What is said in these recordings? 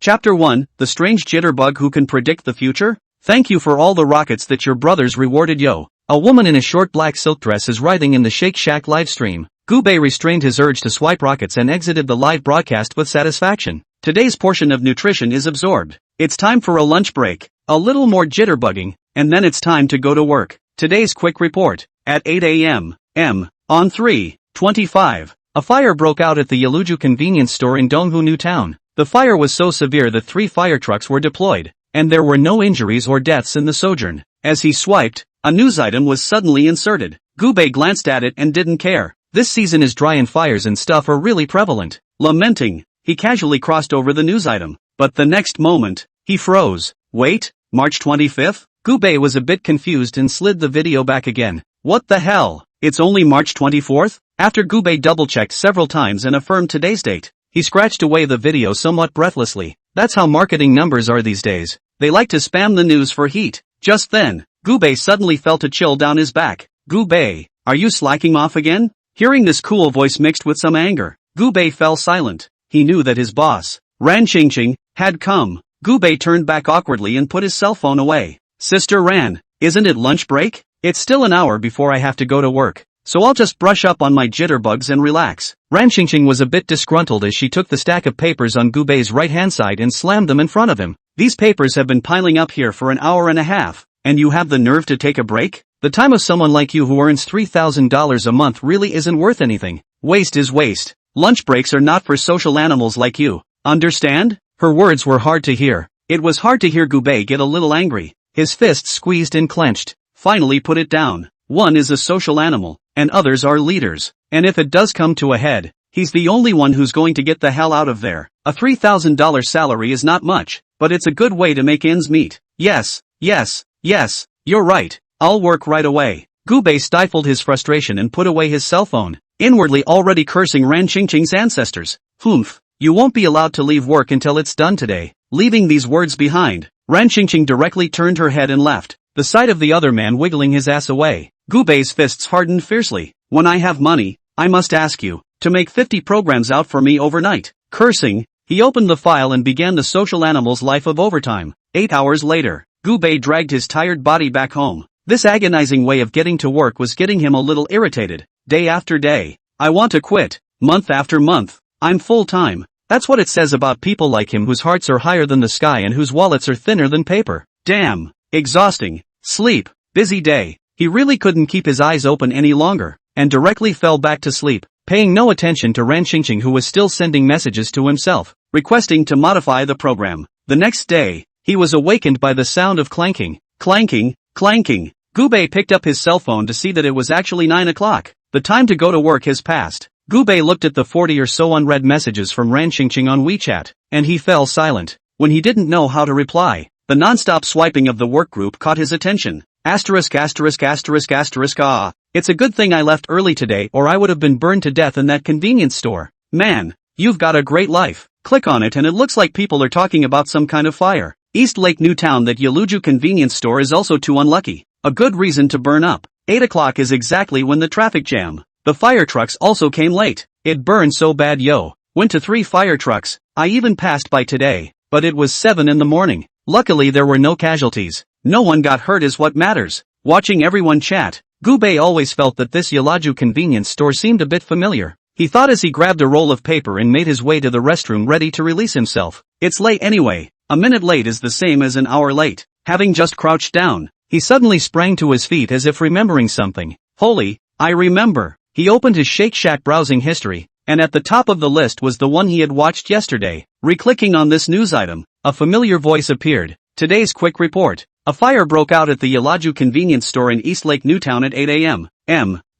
Chapter 1, The Strange Jitterbug Who Can Predict the Future? Thank you for all the rockets that your brothers rewarded yo. A woman in a short black silk dress is writhing in the Shake Shack livestream. Gubei restrained his urge to swipe rockets and exited the live broadcast with satisfaction. Today's portion of nutrition is absorbed. It's time for a lunch break, a little more jitterbugging, and then it's time to go to work. Today's quick report. At 8 a.m. On 3/25, a fire broke out at the Yeolju convenience store in Donghu New Town. The fire was so severe that 3 fire trucks were deployed, and there were no injuries or deaths in the sojourn. As he swiped, a news item was suddenly inserted. Gubei glanced at it and didn't care. This season is dry and fires and stuff are really prevalent. Lamenting, he casually crossed over the news item. But the next moment, he froze. Wait, March 25th? Gubei was a bit confused and slid the video back again. What the hell? It's only March 24th? After Gubei double-checked several times and affirmed today's date, he scratched away the video somewhat breathlessly. That's how marketing numbers are these days. They like to spam the news for heat. Just then, Gubei suddenly felt a chill down his back. Gubei, are you slacking off again? Hearing this cool voice mixed with some anger, Gubei fell silent. He knew that his boss, Ran Qingqing, had come. Gubei turned back awkwardly and put his cell phone away. Sister Ran, isn't it lunch break? It's still an hour before I have to go to work, so I'll just brush up on my jitterbugs and relax. Ran Qingqing was a bit disgruntled as she took the stack of papers on Gubei's right-hand side and slammed them in front of him. These papers have been piling up here for an hour and a half, and you have the nerve to take a break? The time of someone like you who earns $3,000 a month really isn't worth anything. Waste is waste. Lunch breaks are not for social animals like you. Understand? Her words were hard to hear. It was hard to hear Gubei get a little angry. His fists squeezed and clenched. Finally put it down. One is a social animal, and others are leaders. And if it does come to a head, he's the only one who's going to get the hell out of there. A $3,000 salary is not much, but it's a good way to make ends meet. Yes, you're right. I'll work right away. Gubei stifled his frustration and put away his cell phone, inwardly already cursing Ran Qingqing's ancestors. Humph, you won't be allowed to leave work until it's done today. Leaving these words behind, Ran Qingqing directly turned her head and left, the sight of the other man wiggling his ass away. Gubei's fists hardened fiercely. When I have money, I must ask you to make 50 programs out for me overnight. Cursing, he opened the file and began the social animal's life of overtime. 8 hours later, Gubei dragged his tired body back home. This agonizing way of getting to work was getting him a little irritated. Day after day, I want to quit. Month after month, I'm full-time. That's what it says about people like him whose hearts are higher than the sky and whose wallets are thinner than paper. Damn. Exhausting. Sleep. Busy day. He really couldn't keep his eyes open any longer, and directly fell back to sleep, paying no attention to Ran Qingqing who was still sending messages to himself, requesting to modify the program. The next day, he was awakened by the sound of clanking. Clanking. Gubei picked up his cell phone to see that it was actually 9 o'clock. The time to go to work has passed. Gubei looked at the 40 or so unread messages from Ran Qingqing on WeChat, and he fell silent. When he didn't know how to reply, the non-stop swiping of the workgroup caught his attention. Asterisk. Ah. It's a good thing I left early today or I would have been burned to death in that convenience store. Man, you've got a great life. Click on it and it looks like people are talking about some kind of fire. East Lake New Town. That Yeolju convenience store is also too unlucky. A good reason to burn up. 8 o'clock is exactly when the traffic jam. The fire trucks also came late. It burned so bad went to 3 fire trucks. I even passed by today, but it was 7 in the morning. Luckily there were no casualties. No one got hurt is what matters. Watching everyone chat, Gubei always felt that this Yeolju convenience store seemed a bit familiar. He thought as he grabbed a roll of paper and made his way to the restroom ready to release himself. It's late anyway. A minute late is the same as an hour late. Having just crouched down, he suddenly sprang to his feet as if remembering something. Holy, I remember. He opened his Shake Shack browsing history, and at the top of the list was the one he had watched yesterday. Reclicking on this news item, a familiar voice appeared. Today's quick report. A fire broke out at the Yeolju convenience store in East Lake New Town at 8 a.m.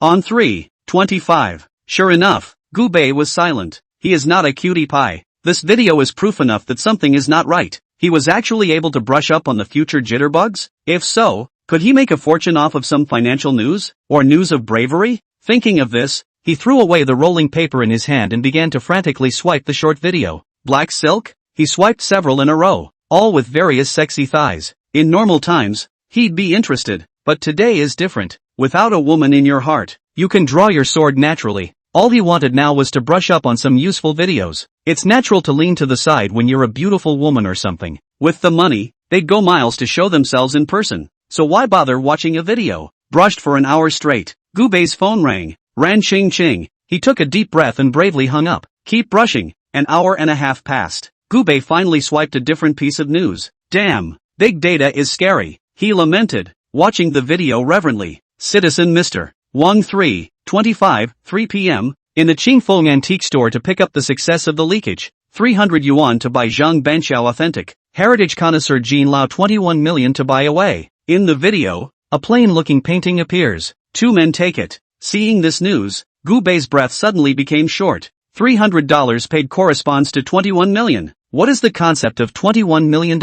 On 3/25. Sure enough, Gubei was silent. He is not a cutie pie. This video is proof enough that something is not right. He was actually able to brush up on the future jitterbugs? If so, could he make a fortune off of some financial news? Or news of bravery? Thinking of this, he threw away the rolling paper in his hand and began to frantically swipe the short video. Black silk? He swiped several in a row, all with various sexy thighs. In normal times, he'd be interested, but today is different. Without a woman in your heart, you can draw your sword naturally. All he wanted now was to brush up on some useful videos. It's natural to lean to the side when you're a beautiful woman or something. With the money, they'd go miles to show themselves in person. So why bother watching a video? Brushed for an hour straight. Gubei's phone rang. Ran ching ching. He took a deep breath and bravely hung up. Keep brushing. An hour and a half passed. Gubei finally swiped a different piece of news. Damn. Big data is scary. He lamented, watching the video reverently. Citizen Mr. Wang 3:25, 3 p.m., in the Qingfeng antique store to pick up the success of the leakage. 300 yuan to buy Zhang Banxiao authentic. Heritage connoisseur Jean Lao 21 million to buy away. In the video, a plain-looking painting appears. Two men take it. Seeing this news, Gubei's breath suddenly became short. $300 paid corresponds to 21 million. What is the concept of $21 million?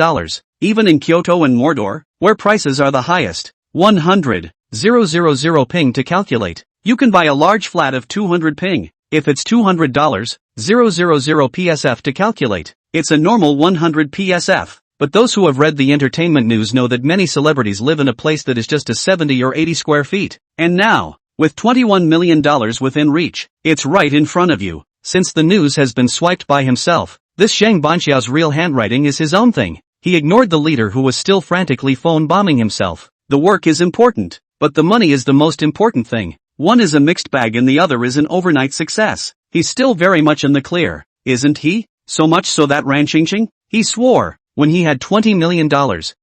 Even in Kyoto and Mordor, where prices are the highest. 100,000 ping to calculate. You can buy a large flat of 200 ping. If it's $200, 000 PSF to calculate. It's a normal 100 PSF. But those who have read the entertainment news know that many celebrities live in a place that is just a 70 or 80 square feet. And now, with $21 million within reach, it's right in front of you. Since the news has been swiped by himself, this Zhang Banxiao's real handwriting is his own thing. He ignored the leader who was still frantically phone bombing himself. The work is important, but the money is the most important thing. One is a mixed bag and the other is an overnight success. He's still very much in the clear, isn't he? So much so that Ran Qingqing? He swore, when he had $20 million,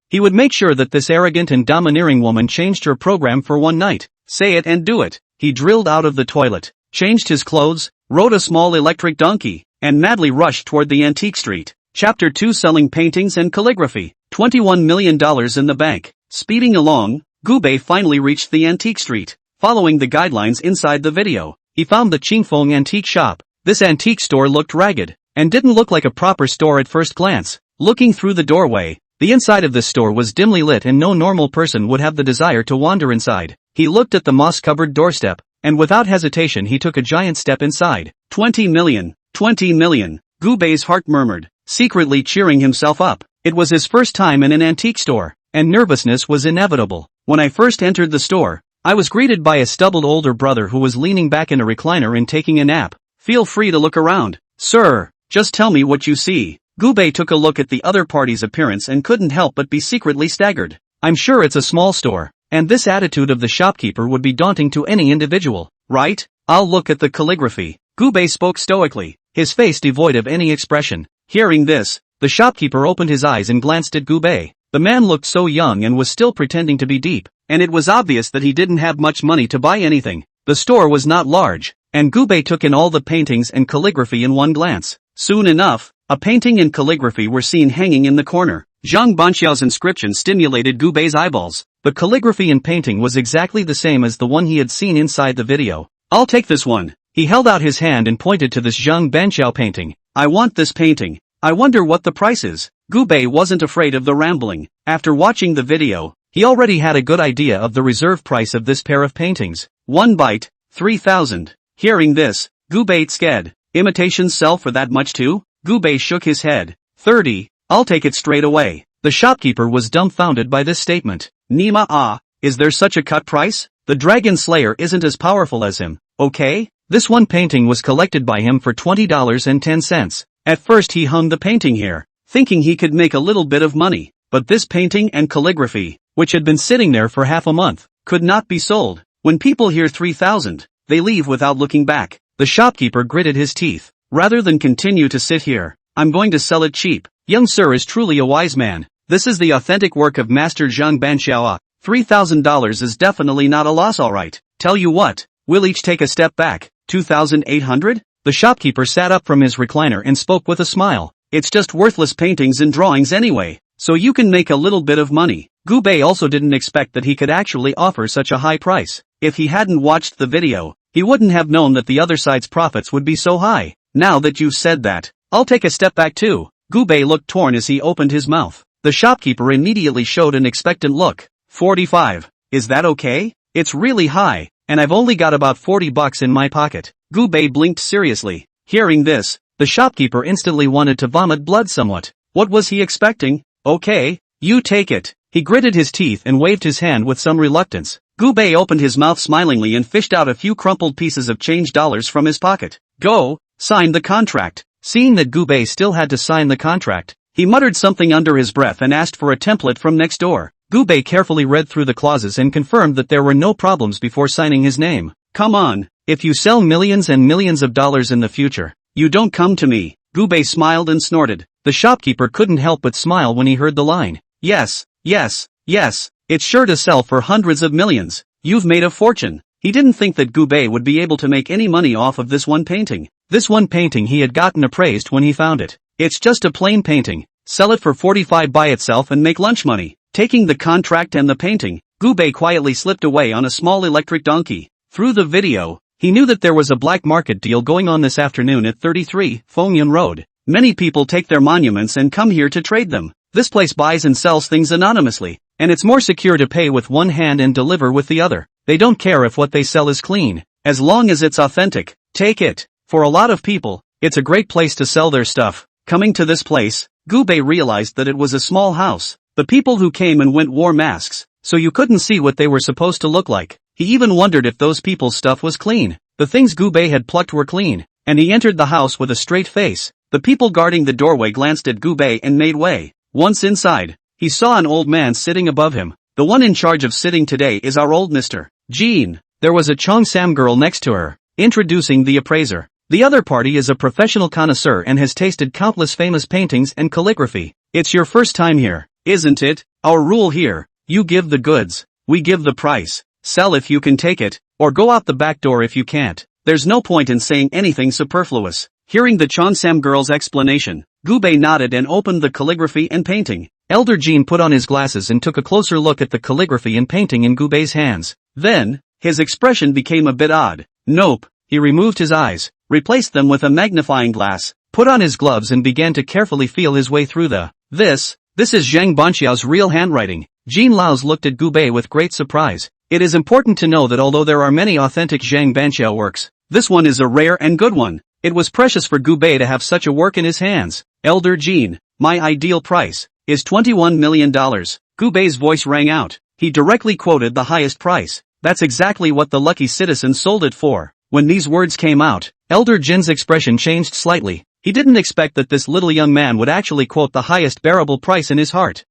he would make sure that this arrogant and domineering woman changed her program for one night. Say it and do it. He drilled out of the toilet, changed his clothes, rode a small electric donkey, and madly rushed toward the antique street. Chapter 2 Selling Paintings and Calligraphy. $21 million in the bank. Speeding along, Gubei finally reached the antique street. Following the guidelines inside the video, he found the Qingfeng antique shop. This antique store looked ragged, and didn't look like a proper store at first glance. Looking through the doorway, the inside of this store was dimly lit and no normal person would have the desire to wander inside. He looked at the moss-covered doorstep, and without hesitation he took a giant step inside. 20 million, 20 million, Gubei's heart murmured, secretly cheering himself up. It was his first time in an antique store, and nervousness was inevitable. When I first entered the store, I was greeted by a stubbled older brother who was leaning back in a recliner and taking a nap. Feel free to look around, sir, just tell me what you see. Gubei took a look at the other party's appearance and couldn't help but be secretly staggered. I'm sure it's a small store, and this attitude of the shopkeeper would be daunting to any individual, right? I'll look at the calligraphy. Gubei spoke stoically, his face devoid of any expression. Hearing this, the shopkeeper opened his eyes and glanced at Gubei. The man looked so young and was still pretending to be deep, and it was obvious that he didn't have much money to buy anything. The store was not large, and Gubei took in all the paintings and calligraphy in one glance. Soon enough, a painting and calligraphy were seen hanging in the corner. Zhang Banxiao's inscription stimulated Gubei's eyeballs. The calligraphy and painting was exactly the same as the one he had seen inside the video. I'll take this one. He held out his hand and pointed to this Zhang Banxiao painting. I want this painting. I wonder what the price is. Gubei wasn't afraid of the rambling. After watching the video, he already had a good idea of the reserve price of this pair of paintings. One byte, 3,000. Hearing this, Gubei sked. Imitations sell for that much too? Gubei shook his head. 30, I'll take it straight away. The shopkeeper was dumbfounded by this statement. Nima is there such a cut price? The dragon slayer isn't as powerful as him, okay? This one painting was collected by him for $20.10. At first he hung the painting here, thinking he could make a little bit of money. But this painting and calligraphy, which had been sitting there for half a month, could not be sold. When people hear 3,000, they leave without looking back. The shopkeeper gritted his teeth. Rather than continue to sit here, I'm going to sell it cheap. Young sir is truly a wise man. This is the authentic work of Master Zhang Banxiao. $3,000 is definitely not a loss, alright. Tell you what, we'll each take a step back. 2,800? The shopkeeper sat up from his recliner and spoke with a smile. It's just worthless paintings and drawings anyway, so you can make a little bit of money. Gubei also didn't expect that he could actually offer such a high price. If he hadn't watched the video, he wouldn't have known that the other side's profits would be so high. Now that you've said that, I'll take a step back too. Gubei looked torn as he opened his mouth. The shopkeeper immediately showed an expectant look. 45. Is that okay? It's really high, and I've only got about 40 bucks in my pocket. Gubei blinked seriously. Hearing this, the shopkeeper instantly wanted to vomit blood somewhat. What was he expecting? Okay, you take it. He gritted his teeth and waved his hand with some reluctance. Gubei opened his mouth smilingly and fished out a few crumpled pieces of change dollars from his pocket. Go, sign the contract. Seeing that Gubei still had to sign the contract, he muttered something under his breath and asked for a template from next door. Gubei carefully read through the clauses and confirmed that there were no problems before signing his name. Come on, if you sell millions and millions of dollars in the future, you don't come to me. Gubei smiled and snorted. The shopkeeper couldn't help but smile when he heard the line. Yes, yes, yes, it's sure to sell for hundreds of millions. You've made a fortune. He didn't think that Gubei would be able to make any money off of this one painting. This one painting he had gotten appraised when he found it. It's just a plain painting. Sell it for 45 by itself and make lunch money. Taking the contract and the painting, Gubei quietly slipped away on a small electric donkey. Through the video, he knew that there was a black market deal going on this afternoon at 33 Fongyun Road. Many people take their monuments and come here to trade them. This place buys and sells things anonymously, and it's more secure to pay with one hand and deliver with the other. They don't care if what they sell is clean, as long as it's authentic. Take it. For a lot of people, it's a great place to sell their stuff. Coming to this place, Gubei realized that it was a small house. The people who came and went wore masks, so you couldn't see what they were supposed to look like. He even wondered if those people's stuff was clean. The things Gubei had plucked were clean, and he entered the house with a straight face. The people guarding the doorway glanced at Gubei and made way. Once inside, he saw an old man sitting above him. The one in charge of sitting today is our old Mr. Jean. There was a Cheongsam girl next to her, introducing the appraiser. The other party is a professional connoisseur and has tasted countless famous paintings and calligraphy. It's your first time here, isn't it? Our rule here, you give the goods, we give the price. Sell if you can take it, or go out the back door if you can't. There's no point in saying anything superfluous. Hearing the Cheongsam girl's explanation, Gubei nodded and opened the calligraphy and painting. Elder Jean put on his glasses and took a closer look at the calligraphy and painting in Gubei's hands. Then, his expression became a bit odd. Nope, he removed his eyes, replaced them with a magnifying glass, put on his gloves and began to carefully feel his way through the. This is Zhang Banqiao's real handwriting. Jean Laos looked at Gubei with great surprise. It is important to know that although there are many authentic Zhang Banqiao works, this one is a rare and good one. It was precious for Gubei to have such a work in his hands. Elder Jean, my ideal price is $21 million. Gubei's voice rang out. He directly quoted the highest price. That's exactly what the lucky citizen sold it for. When these words came out, Elder Jin's expression changed slightly. He didn't expect that this little young man would actually quote the highest bearable price in his heart.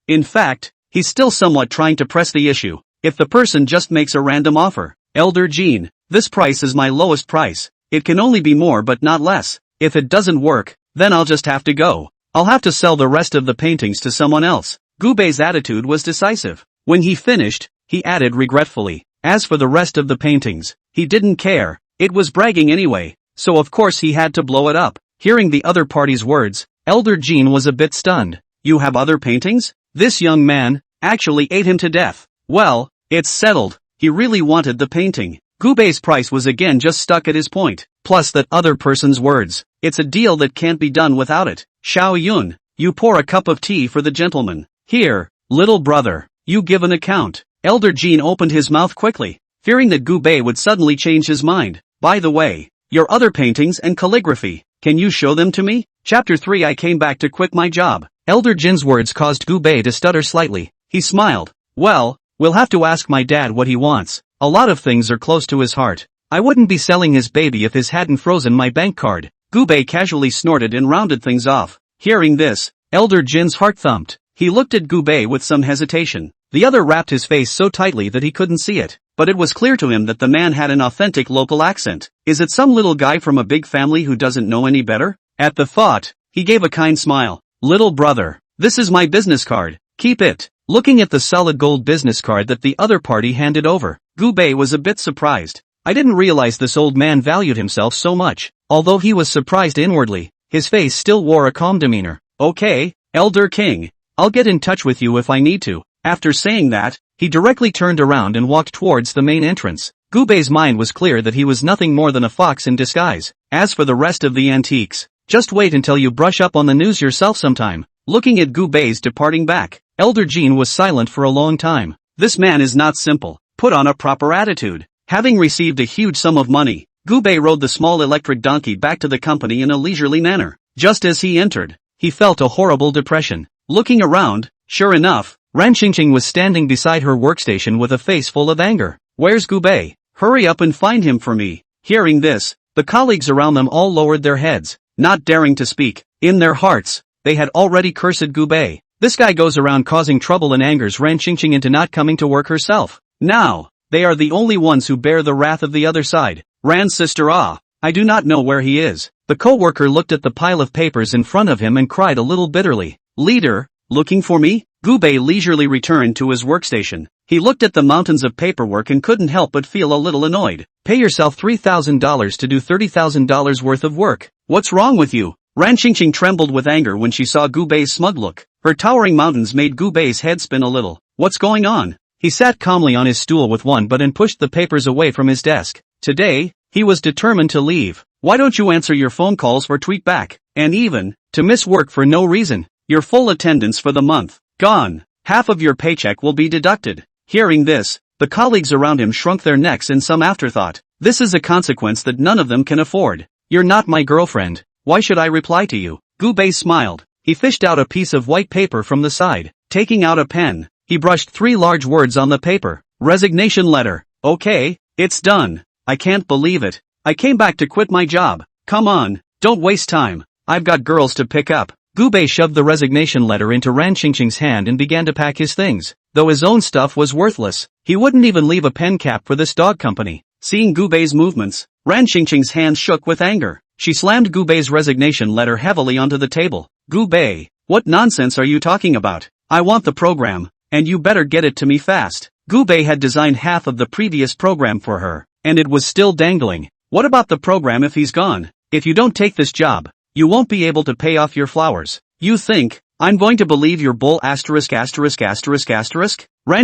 In fact, he's still somewhat trying to press the issue. If the person just makes a random offer. Elder Jean, this price is my lowest price. It can only be more but not less. If it doesn't work, then I'll just have to go. I'll have to sell the rest of the paintings to someone else. Gubei's attitude was decisive. When he finished, he added regretfully, as for the rest of the paintings, he didn't care. It was bragging anyway, so of course he had to blow it up. Hearing the other party's words, Elder Jean was a bit stunned. You have other paintings? This young man actually ate him to death. Well, it's settled. He really wanted the painting. Gubei's price was again just stuck at his point. Plus that other person's words. It's a deal that can't be done without it. Xiao Yun, you pour a cup of tea for the gentleman. Here, little brother, you give an account. Elder Jean opened his mouth quickly, fearing that Gubei would suddenly change his mind. By the way, your other paintings and calligraphy, can you show them to me? Chapter 3 I came back to quit my job. Elder Jin's words caused Gubei to stutter slightly. He smiled. Well, we'll have to ask my dad what he wants. A lot of things are close to his heart. I wouldn't be selling his baby if his hadn't frozen my bank card. Gubei casually snorted and rounded things off. Hearing this, Elder Jin's heart thumped. He looked at Gubei with some hesitation. The other wrapped his face so tightly that he couldn't see it, but it was clear to him that the man had an authentic local accent. Is it some little guy from a big family who doesn't know any better? At the thought, he gave a kind smile. Little brother, this is my business card. Keep it. Looking at the solid gold business card that the other party handed over, Gubei was a bit surprised. I didn't realize this old man valued himself so much. Although he was surprised inwardly, his face still wore a calm demeanor. Okay, Elder King. I'll get in touch with you if I need to. After saying that, he directly turned around and walked towards the main entrance. Gubei's mind was clear that he was nothing more than a fox in disguise. As for the rest of the antiques, just wait until you brush up on the news yourself sometime. Looking at Gubei's departing back, Elder Jean was silent for a long time. This man is not simple. Put on a proper attitude. Having received a huge sum of money, Gubei rode the small electric donkey back to the company in a leisurely manner. Just as he entered, he felt a horrible depression. Looking around, sure enough, Ran Qingqing was standing beside her workstation with a face full of anger. "Where's Gubei? Hurry up and find him for me." Hearing this, the colleagues around them all lowered their heads, not daring to speak. In their hearts, they had already cursed Gubei. This guy goes around causing trouble and angers Ran Qingqing into not coming to work herself. Now, they are the only ones who bear the wrath of the other side. Ran's sister, I do not know where he is. The co-worker looked at the pile of papers in front of him and cried a little bitterly. "Leader, looking for me?" Gubei leisurely returned to his workstation. He looked at the mountains of paperwork and couldn't help but feel a little annoyed. Pay yourself $3,000 to do $30,000 worth of work. What's wrong with you? Ran Qingqing trembled with anger when she saw Gubei's smug look. Her towering mountains made Gubei's head spin a little. What's going on? He sat calmly on his stool with one butt and pushed the papers away from his desk. Today, he was determined to leave. Why don't you answer your phone calls or tweet back? And even, to miss work for no reason. Your full attendance for the month. Gone. Half of your paycheck will be deducted. Hearing this, the colleagues around him shrunk their necks in some afterthought. This is a consequence that none of them can afford. You're not my girlfriend. Why should I reply to you? Gubei smiled. He fished out a piece of white paper from the side. Taking out a pen, he brushed 3 large words on the paper. Resignation letter. Okay, it's done. I can't believe it. I came back to quit my job. Come on, don't waste time. I've got girls to pick up. Gubei shoved the resignation letter into Ran Qingqing's hand and began to pack his things. Though his own stuff was worthless, he wouldn't even leave a pen cap for this dog company. Seeing Gubei's movements, Ran Qingqing's hands shook with anger. She slammed Gubei's resignation letter heavily onto the table. Gubei, what nonsense are you talking about? I want the program, and you better get it to me fast. Gubei had designed half of the previous program for her, and it was still dangling. What about the program if he's gone? If you don't take this job, you won't be able to pay off your flowers. You think I'm going to believe your bull Ran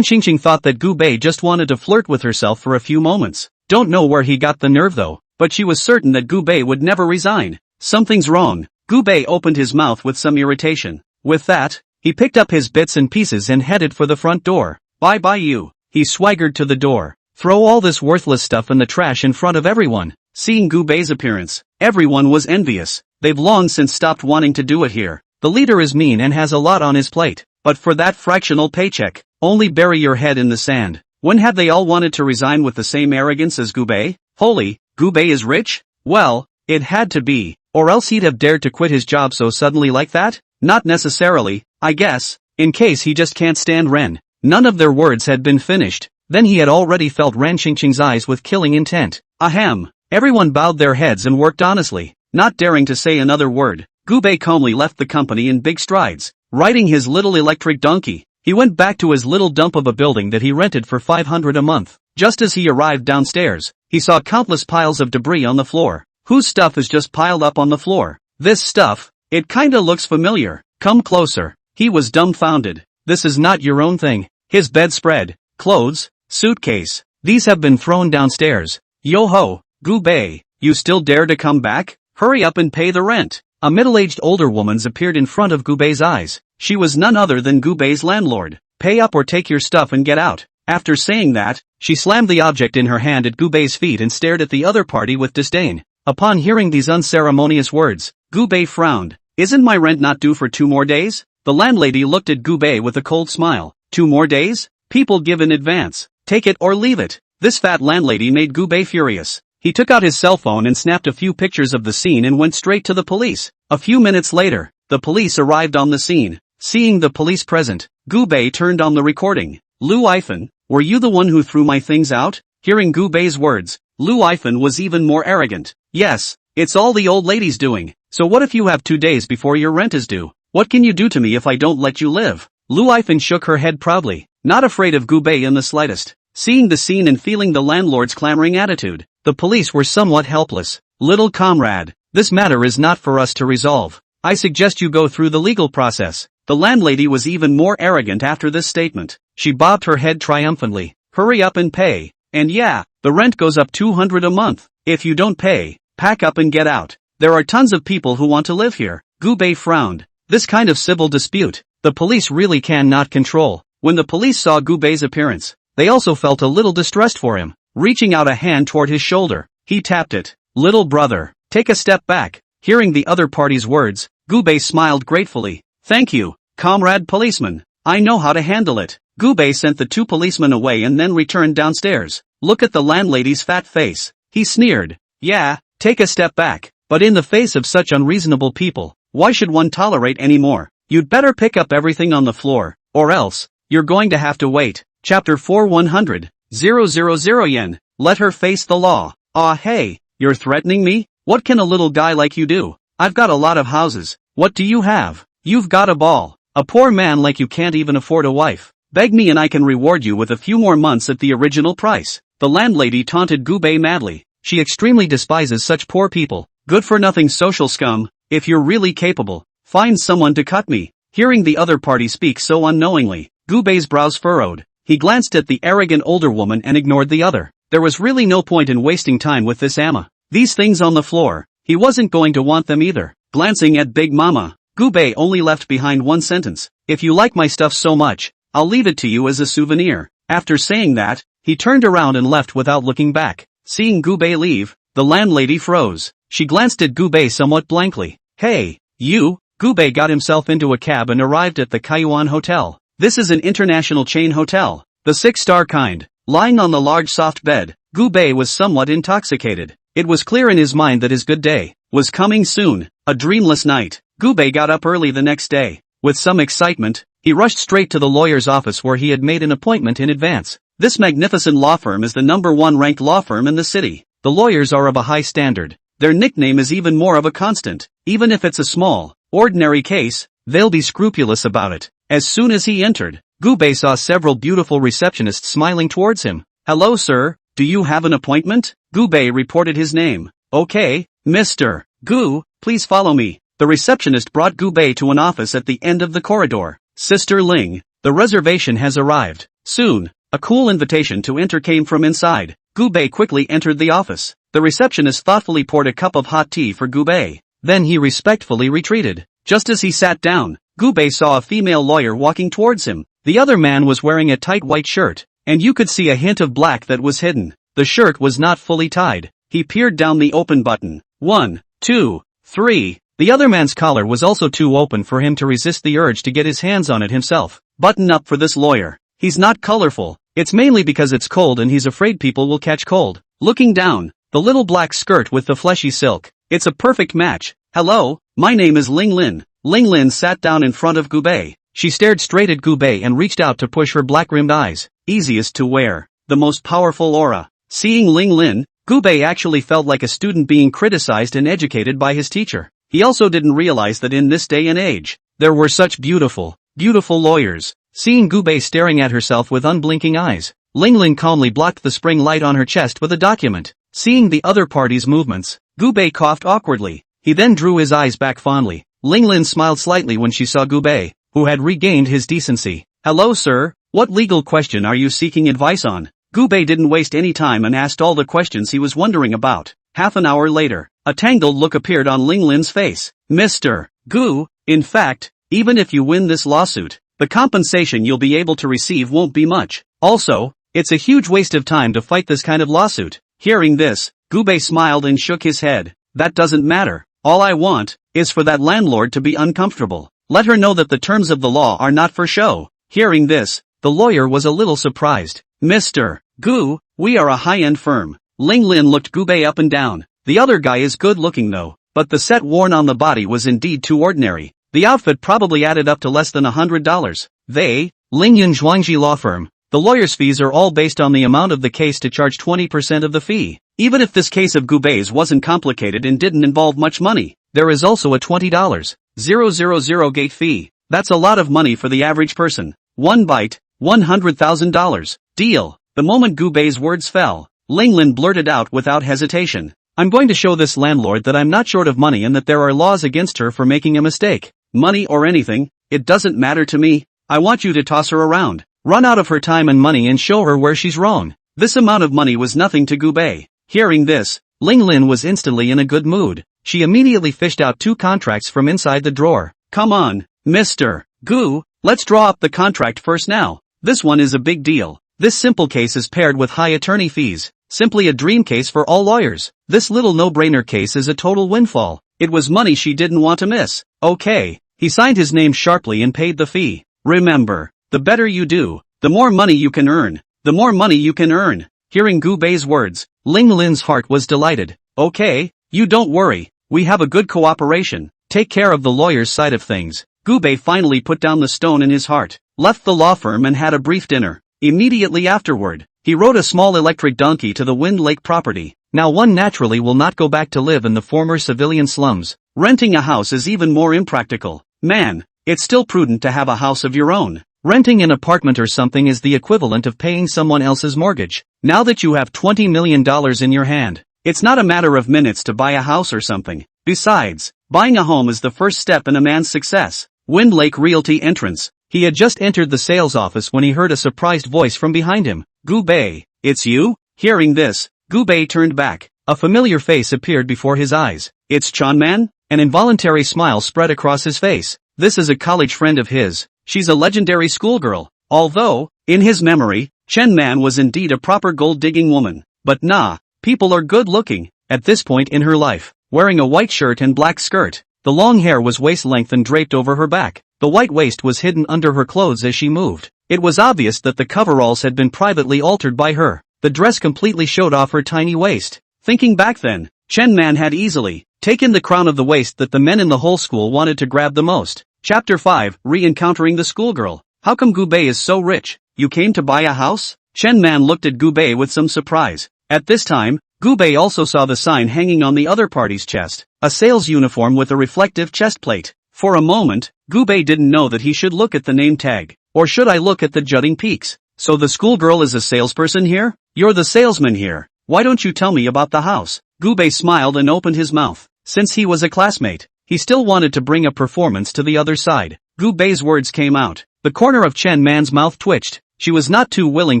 Qingqing thought that Gubei just wanted to flirt with herself for a few moments. Don't know where he got the nerve though, but she was certain that Gubei would never resign. Something's wrong. Gubei opened his mouth with some irritation. With that, he picked up his bits and pieces and headed for the front door. Bye you. He swaggered to the door. Throw all this worthless stuff in the trash in front of everyone. Seeing Gubei's appearance, everyone was envious. They've long since stopped wanting to do it here. The leader is mean and has a lot on his plate, but for that fractional paycheck, only bury your head in the sand. When have they all wanted to resign with the same arrogance as Gubei? Holy, Gubei is rich? Well, it had to be, or else he'd have dared to quit his job so suddenly like that? Not necessarily, I guess, in case he just can't stand Ren. None of their words had been finished, then he had already felt Ran Qingqing's eyes with killing intent. Ahem. Everyone bowed their heads and worked honestly, not daring to say another word. Gubei calmly left the company in big strides. Riding his little electric donkey, he went back to his little dump of a building that he rented for $500 a month. Just as he arrived downstairs, he saw countless piles of debris on the floor. Whose stuff is just piled up on the floor? This stuff? It kinda looks familiar. Come closer. He was dumbfounded. This is not your own thing. His bedspread, clothes, suitcase. These have been thrown downstairs. Yo-ho, Gubei, you still dare to come back? Hurry up and pay the rent. A middle-aged older woman appeared in front of Gubei's eyes. She was none other than Gubei's landlord. Pay up or take your stuff and get out. After saying that, she slammed the object in her hand at Gubei's feet and stared at the other party with disdain. Upon hearing these unceremonious words, Gubei frowned. Isn't my rent not due for 2 more days? The landlady looked at Gubei with a cold smile. 2 more days? People give in advance. Take it or leave it. This fat landlady made Gubei furious. He took out his cell phone and snapped a few pictures of the scene and went straight to the police. A few minutes later, the police arrived on the scene. Seeing the police present, Gubei turned on the recording. Lu Ifan, were you the one who threw my things out? Hearing Gubei's words, Lu Ifan was even more arrogant. Yes, it's all the old lady's doing. So what if you have 2 days before your rent is due? What can you do to me if I don't let you live? Lu Ifan shook her head proudly, not afraid of Gubei in the slightest. Seeing the scene and feeling the landlord's clamoring attitude, the police were somewhat helpless. Little comrade, this matter is not for us to resolve. I suggest you go through the legal process. The landlady was even more arrogant after this statement. She bobbed her head triumphantly. Hurry up and pay. And yeah, the rent goes up $200 a month. If you don't pay, pack up and get out. There are tons of people who want to live here. Gubei frowned. This kind of civil dispute, the police really cannot control. When the police saw Gubei's appearance, they also felt a little distressed for him. Reaching out a hand toward his shoulder, he tapped it. Little brother, take a step back. Hearing the other party's words, Gubei smiled gratefully. Thank you, comrade policeman. I know how to handle it. Gubei sent the two policemen away and then returned downstairs. Look at the landlady's fat face. He sneered. Yeah, take a step back. But in the face of such unreasonable people, why should one tolerate any more? You'd better pick up everything on the floor, or else, you're going to have to wait. Chapter 4 100,000 yen. Let her face the law. Hey, you're threatening me? What can a little guy like you do? I've got a lot of houses. What do you have? You've got a ball. A poor man like you can't even afford a wife. Beg me and I can reward you with a few more months at the original price. The landlady taunted Gubei madly. She extremely despises such poor people. Good-for-nothing social scum. If you're really capable, find someone to cut me. Hearing the other party speak so unknowingly, Gubei's brows furrowed. He glanced at the arrogant older woman and ignored the other. There was really no point in wasting time with this Amma. These things on the floor, he wasn't going to want them either. Glancing at Big Mama, Gubei only left behind one sentence. If you like my stuff so much, I'll leave it to you as a souvenir. After saying that, he turned around and left without looking back. Seeing Gubei leave, the landlady froze. She glanced at Gubei somewhat blankly. Hey, you? Gubei got himself into a cab and arrived at the Kaiyuan Hotel. This is an international chain hotel, the 6-star kind. Lying on the large soft bed, Gubei was somewhat intoxicated. It was clear in his mind that his good day was coming soon. A dreamless night. Gubei got up early the next day. With some excitement, he rushed straight to the lawyer's office where he had made an appointment in advance. This magnificent law firm is the #1 ranked law firm in the city. The lawyers are of a high standard. Their nickname is even more of a constant. Even if it's a small, ordinary case, they'll be scrupulous about it. As soon as he entered, Gubei saw several beautiful receptionists smiling towards him. Hello sir, do you have an appointment? Gubei reported his name. Okay, Mr. Gu, please follow me. The receptionist brought Gubei to an office at the end of the corridor. Sister Ling, the reservation has arrived. Soon, a cool invitation to enter came from inside. Gubei quickly entered the office. The receptionist thoughtfully poured a cup of hot tea for Gubei. Then he respectfully retreated. Just as he sat down, Gubei saw a female lawyer walking towards him. The other man was wearing a tight white shirt, and you could see a hint of black that was hidden. The shirt was not fully tied. He peered down the open button. 1, 2, 3. The other man's collar was also too open for him to resist the urge to get his hands on it himself. Button up for this lawyer. He's not colorful. It's mainly because it's cold and he's afraid people will catch cold. Looking down, the little black skirt with the fleshy silk. It's a perfect match. Hello, my name is Ling Lin. Ling Lin sat down in front of Gubei. She stared straight at Gubei and reached out to push her black-rimmed eyes. Easiest to wear. The most powerful aura. Seeing Ling Lin, Gubei actually felt like a student being criticized and educated by his teacher. He also didn't realize that in this day and age, there were such beautiful lawyers. Seeing Gubei staring at herself with unblinking eyes, Ling Lin calmly blocked the spring light on her chest with a document. Seeing the other party's movements, Gubei coughed awkwardly. He then drew his eyes back fondly. Ling Lin smiled slightly when she saw Gubei, who had regained his decency. Hello sir, what legal question are you seeking advice on? Gubei didn't waste any time and asked all the questions he was wondering about. Half an hour later, a tangled look appeared on Ling Lin's face. Mr. Gu, in fact, even if you win this lawsuit, the compensation you'll be able to receive won't be much. Also, it's a huge waste of time to fight this kind of lawsuit. Hearing this, Gubei smiled and shook his head. That doesn't matter. All I want is for that landlord to be uncomfortable. Let her know that the terms of the law are not for show. Hearing this, the lawyer was a little surprised. Mr. Gu, we are a high-end firm. Ling Lin looked Gubei up and down. The other guy is good-looking though, but the set worn on the body was indeed too ordinary. The outfit probably added up to less than $100. They, Lingyun Zhuangji Law Firm. The lawyer's fees are all based on the amount of the case to charge 20% of the fee. Even if this case of Gubei's wasn't complicated and didn't involve much money, there is also a $20,000 gate fee. That's a lot of money for the average person. One bite, $100,000. Deal. The moment Gubei's words fell, Ling Lin blurted out without hesitation. I'm going to show this landlord that I'm not short of money and that there are laws against her for making a mistake. Money or anything, it doesn't matter to me. I want you to toss her around. Run out of her time and money and show her where she's wrong. This amount of money was nothing to Gubei. Hearing this, Ling Lin was instantly in a good mood. She immediately fished out 2 contracts from inside the drawer. Come on, Mr. Gu, let's draw up the contract first now. This one is a big deal. This simple case is paired with high attorney fees. Simply a dream case for all lawyers. This little no-brainer case is a total windfall. It was money she didn't want to miss. Okay. He signed his name sharply and paid the fee. Remember, the better you do, the more money you can earn. The more money you can earn. Hearing Gu Bei's words, Ling Lin's heart was delighted. Okay, you don't worry, we have a good cooperation, take care of the lawyer's side of things. Gu Bei finally put down the stone in his heart, left the law firm and had a brief dinner. Immediately afterward, he rode a small electric donkey to the Wind Lake property. Now one naturally will not go back to live in the former civilian slums. Renting a house is even more impractical. Man, it's still prudent to have a house of your own. Renting an apartment or something is the equivalent of paying someone else's mortgage. Now that you have $20 million in your hand, it's not a matter of minutes to buy a house or something. Besides, buying a home is the first step in a man's success. Wind Lake Realty entrance. He had just entered the sales office when he heard a surprised voice from behind him. Gu Bei, it's you? Hearing this, Gu Bei turned back. A familiar face appeared before his eyes. It's Chan Man? An involuntary smile spread across his face. This is a college friend of his. She's a legendary schoolgirl. Although, in his memory, Chen Man was indeed a proper gold-digging woman. But nah, people are good-looking. At this point in her life, wearing a white shirt and black skirt, the long hair was waist-length and draped over her back. The white waist was hidden under her clothes as she moved. It was obvious that the coveralls had been privately altered by her. The dress completely showed off her tiny waist. Thinking back then, Chen Man had easily taken the crown of the waist that the men in the whole school wanted to grab the most. Chapter 5, Re-encountering the schoolgirl. How come Gu Bei is so rich? You came to buy a house? Chen Man looked at Gu Bei with some surprise. At this time, Gu Bei also saw the sign hanging on the other party's chest, a sales uniform with a reflective chest plate. For a moment, Gu Bei didn't know that he should look at the name tag, or should I look at the jutting peaks. So the schoolgirl is a salesperson here? You're the salesman here. Why don't you tell me about the house? Gu Bei smiled and opened his mouth. Since he was a classmate, he still wanted to bring a performance to the other side. Gu Bei's words came out. The corner of Chen Man's mouth twitched. She was not too willing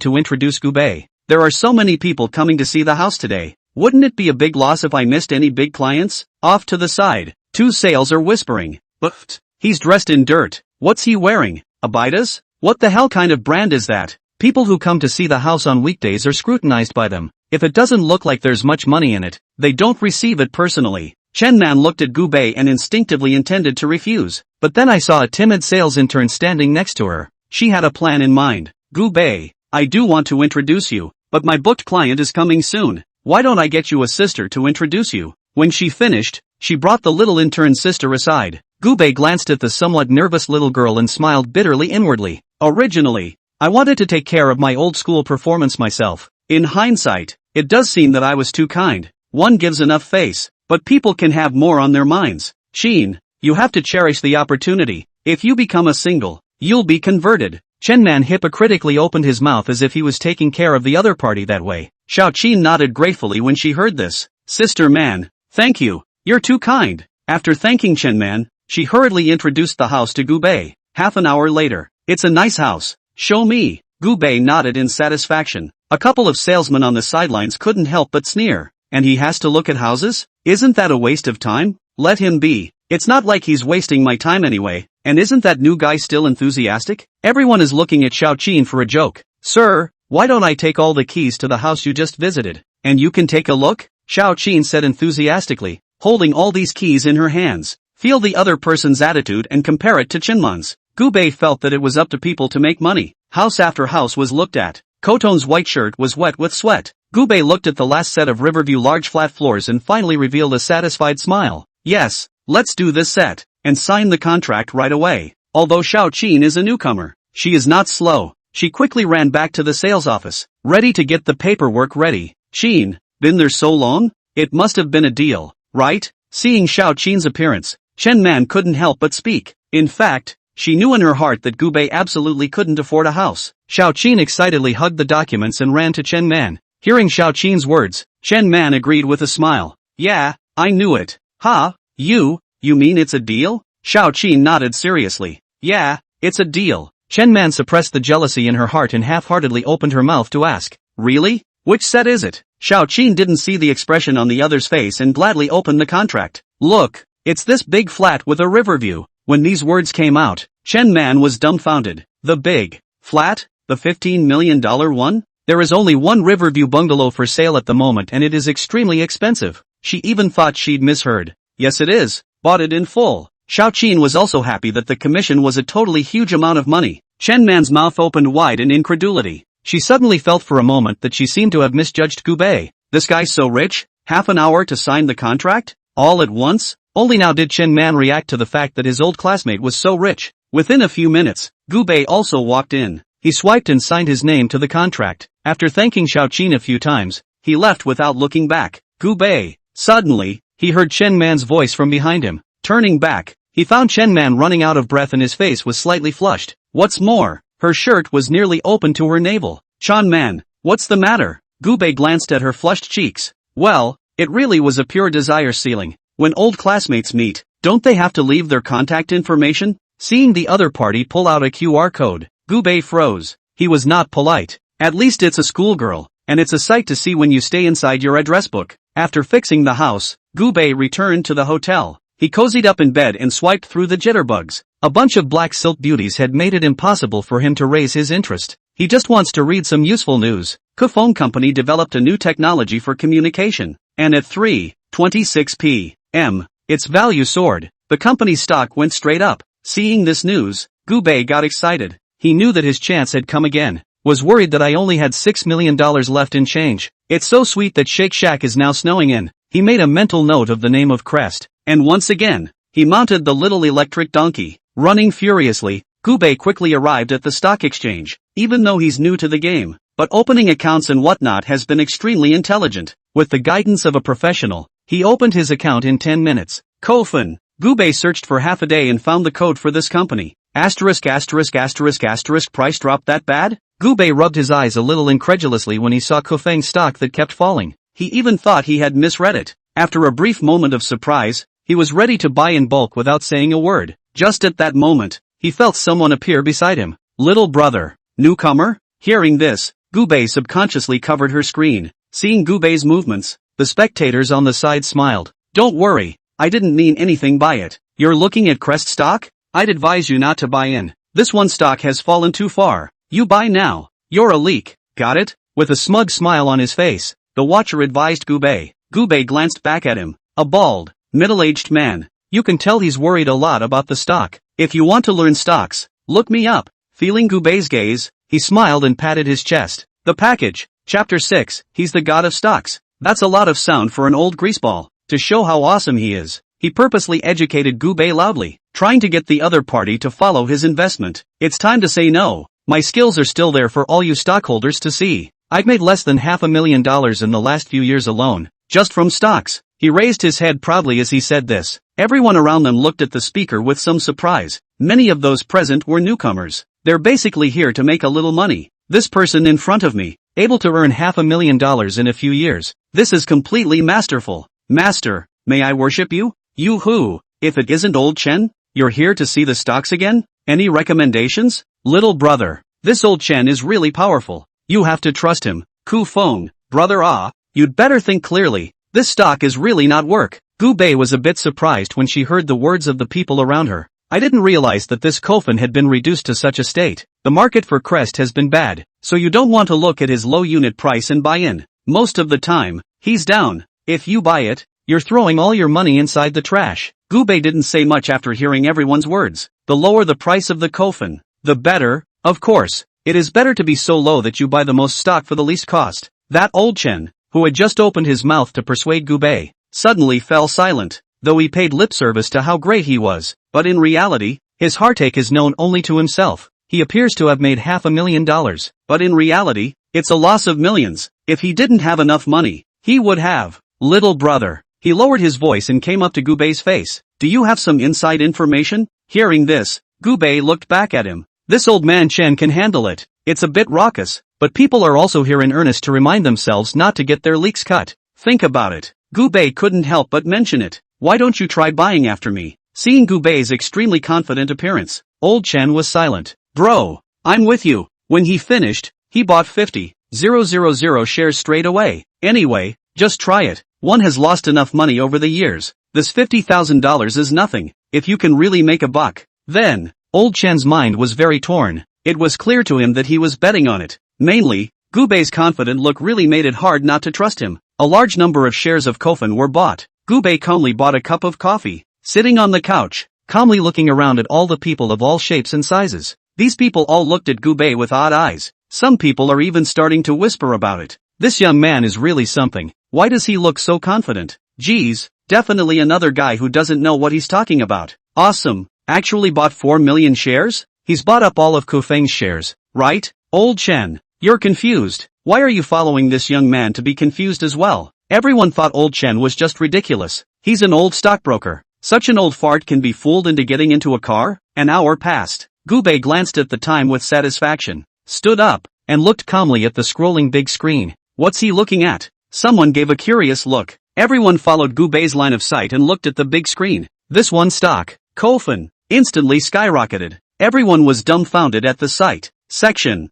to introduce Gu Bei. There are so many people coming to see the house today. Wouldn't it be a big loss if I missed any big clients? Off to the side, two sales are whispering. But he's dressed in dirt. What's he wearing? Abidas? What the hell kind of brand is that? People who come to see the house on weekdays are scrutinized by them. If it doesn't look like there's much money in it, they don't receive it personally. Chen Man looked at Gu Bei and instinctively intended to refuse. But then I saw a timid sales intern standing next to her. She had a plan in mind. Gu Bei, I do want to introduce you, but my booked client is coming soon. Why don't I get you a sister to introduce you? When she finished, she brought the little intern's sister aside. Gu Bei glanced at the somewhat nervous little girl and smiled bitterly inwardly. Originally, I wanted to take care of my old school performance myself. In hindsight, it does seem that I was too kind. One gives enough face, but people can have more on their minds. Sheen, you have to cherish the opportunity. If you become a single, you'll be converted. Chen Man hypocritically opened his mouth as if he was taking care of the other party that way. Xiao Qin nodded gratefully when she heard this. Sister Man, thank you. You're too kind. After thanking Chen Man, she hurriedly introduced the house to Gu Bei. Half an hour later, it's a nice house. Show me. Gu Bei nodded in satisfaction. A couple of salesmen on the sidelines couldn't help but sneer. And he has to look at houses? Isn't that a waste of time? Let him be. It's not like he's wasting my time anyway. And isn't that new guy still enthusiastic? Everyone is looking at Xiao Qin for a joke. Sir, why don't I take all the keys to the house you just visited? And you can take a look? Xiao Qin said enthusiastically, holding all these keys in her hands. Feel the other person's attitude and compare it to Chinman's. Gu Bei felt that it was up to people to make money. House after house was looked at. Koton's white shirt was wet with sweat. Gu Bei looked at the last set of Riverview large flat floors and finally revealed a satisfied smile. Yes, let's do this set, and sign the contract right away. Although Xiao Qin is a newcomer, she is not slow. She quickly ran back to the sales office, ready to get the paperwork ready. Qin, been there so long? It must have been a deal, right? Seeing Xiao Qin's appearance, Chen Man couldn't help but speak. In fact, she knew in her heart that Gu Bei absolutely couldn't afford a house. Xiao Qin excitedly hugged the documents and ran to Chen Man. Hearing Xiao Qin's words, Chen Man agreed with a smile. Yeah, I knew it. Huh? You mean it's a deal? Xiao Qin nodded seriously. Yeah, it's a deal. Chen Man suppressed the jealousy in her heart and half-heartedly opened her mouth to ask, really? Which set is it? Xiao Qin didn't see the expression on the other's face and gladly opened the contract. Look, it's this big flat with a river view. When these words came out, Chen Man was dumbfounded. The big flat? The $15 million one? There is only one Riverview bungalow for sale at the moment and it is extremely expensive. She even thought she'd misheard. Yes it is. Bought it in full. Xiao Qin was also happy that the commission was a totally huge amount of money. Chen Man's mouth opened wide in incredulity. She suddenly felt for a moment that she seemed to have misjudged Gubei. This guy's so rich? Half an hour to sign the contract? All at once? Only now did Chen Man react to the fact that his old classmate was so rich. Within a few minutes, Gubei also walked in. He swiped and signed his name to the contract. After thanking Xiaoqin a few times, he left without looking back. Gubei. Suddenly, he heard Chen Man's voice from behind him. Turning back, he found Chen Man running out of breath and his face was slightly flushed. What's more, her shirt was nearly open to her navel. Chen Man, what's the matter? Gubei glanced at her flushed cheeks. Well, it really was a pure desire ceiling. When old classmates meet, don't they have to leave their contact information? Seeing the other party pull out a QR code, Gubei froze. He was not polite. At least it's a schoolgirl, and it's a sight to see when you stay inside your address book. After fixing the house, Gubei returned to the hotel. He cozied up in bed and swiped through the jitterbugs. A bunch of black silk beauties had made it impossible for him to raise his interest. He just wants to read some useful news. Phone company developed a new technology for communication, and at 3:26 p.m., its value soared. The company's stock went straight up. Seeing this news, Gubei got excited. He knew that his chance had come again. Was worried that I only had $6 million left in change. It's so sweet that Shake Shack is now snowing in. He made a mental note of the name of Crest, and once again, he mounted the little electric donkey. Running furiously, Gubei quickly arrived at the stock exchange, even though he's new to the game. But opening accounts and whatnot has been extremely intelligent. With the guidance of a professional, he opened his account in 10 minutes. Kofun. Gubei searched for half a day and found the code for this company. Price dropped that bad? Gubei rubbed his eyes a little incredulously when he saw Kofeng's stock that kept falling. He even thought he had misread it. After a brief moment of surprise, he was ready to buy in bulk without saying a word. Just at that moment, he felt someone appear beside him. Little brother. Newcomer? Hearing this, Gubei subconsciously covered her screen. Seeing Gubei's movements, the spectators on the side smiled. Don't worry, I didn't mean anything by it. You're looking at Crest stock? I'd advise you not to buy in. This one stock has fallen too far. You buy now. You're a leak. Got it? With a smug smile on his face, the watcher advised Gubei. Gubei glanced back at him. A bald, middle-aged man. You can tell he's worried a lot about the stock. If you want to learn stocks, look me up. Feeling Gubei's gaze, he smiled and patted his chest. The package. Chapter 6. He's the god of stocks. That's a lot of sound for an old greaseball. To show how awesome he is, he purposely educated Gubei loudly, trying to get the other party to follow his investment. It's time to say no. My skills are still there for all you stockholders to see. I've made less than $500,000 in the last few years alone, just from stocks. He raised his head proudly as he said this. Everyone around them looked at the speaker with some surprise. Many of those present were newcomers. They're basically here to make a little money. This person in front of me, able to earn $500,000 in a few years. This is completely masterful. Master, may I worship you? You who? If it isn't old Chen? You're here to see the stocks again? Any recommendations? Little brother, this old Chen is really powerful. You have to trust him. Ku Feng, brother you'd better think clearly. This stock is really not work. Gubei was a bit surprised when she heard the words of the people around her. I didn't realize that this Kofun had been reduced to such a state. The market for Crest has been bad, so you don't want to look at his low unit price and buy in. Most of the time, he's down. If you buy it, you're throwing all your money inside the trash. Gubei didn't say much after hearing everyone's words. The lower the price of the Kofun, the better. Of course, it is better to be so low that you buy the most stock for the least cost. That old Chen, who had just opened his mouth to persuade Gubei, suddenly fell silent, though he paid lip service to how great he was. But in reality, his heartache is known only to himself. He appears to have made $500,000, but in reality, it's a loss of millions. If he didn't have enough money, he would have. Little brother. He lowered his voice and came up to Gubei's face. Do you have some inside information? Hearing this, Gubei looked back at him. This old man Chen can handle it. It's a bit raucous, but people are also here in earnest to remind themselves not to get their leaks cut. Think about it. Gubei couldn't help but mention it. Why don't you try buying after me? Seeing Gubei's extremely confident appearance, old Chen was silent. Bro, I'm with you. When he finished, he bought 50,000 shares straight away. Anyway, just try it. One has lost enough money over the years. This $50,000 is nothing. If you can really make a buck, then, old Chen's mind was very torn. It was clear to him that he was betting on it. Mainly, Gubei's confident look really made it hard not to trust him. A large number of shares of Kofun were bought. Gubei calmly bought a cup of coffee, sitting on the couch, calmly looking around at all the people of all shapes and sizes. These people all looked at Gubei with odd eyes. Some people are even starting to whisper about it. This young man is really something. Why does he look so confident? Geez, definitely another guy who doesn't know what he's talking about. Awesome. Actually bought 4 million shares? He's bought up all of Kufeng's shares, right? Old Chen, you're confused. Why are you following this young man to be confused as well? Everyone thought Old Chen was just ridiculous. He's an old stockbroker. Such an old fart can be fooled into getting into a car? An hour passed. Gubei glanced at the time with satisfaction, stood up, and looked calmly at the scrolling big screen. What's he looking at? Someone gave a curious look. Everyone followed Gubei's line of sight and looked at the big screen. This one stock, Kofen, instantly skyrocketed. Everyone was dumbfounded at the sight. Section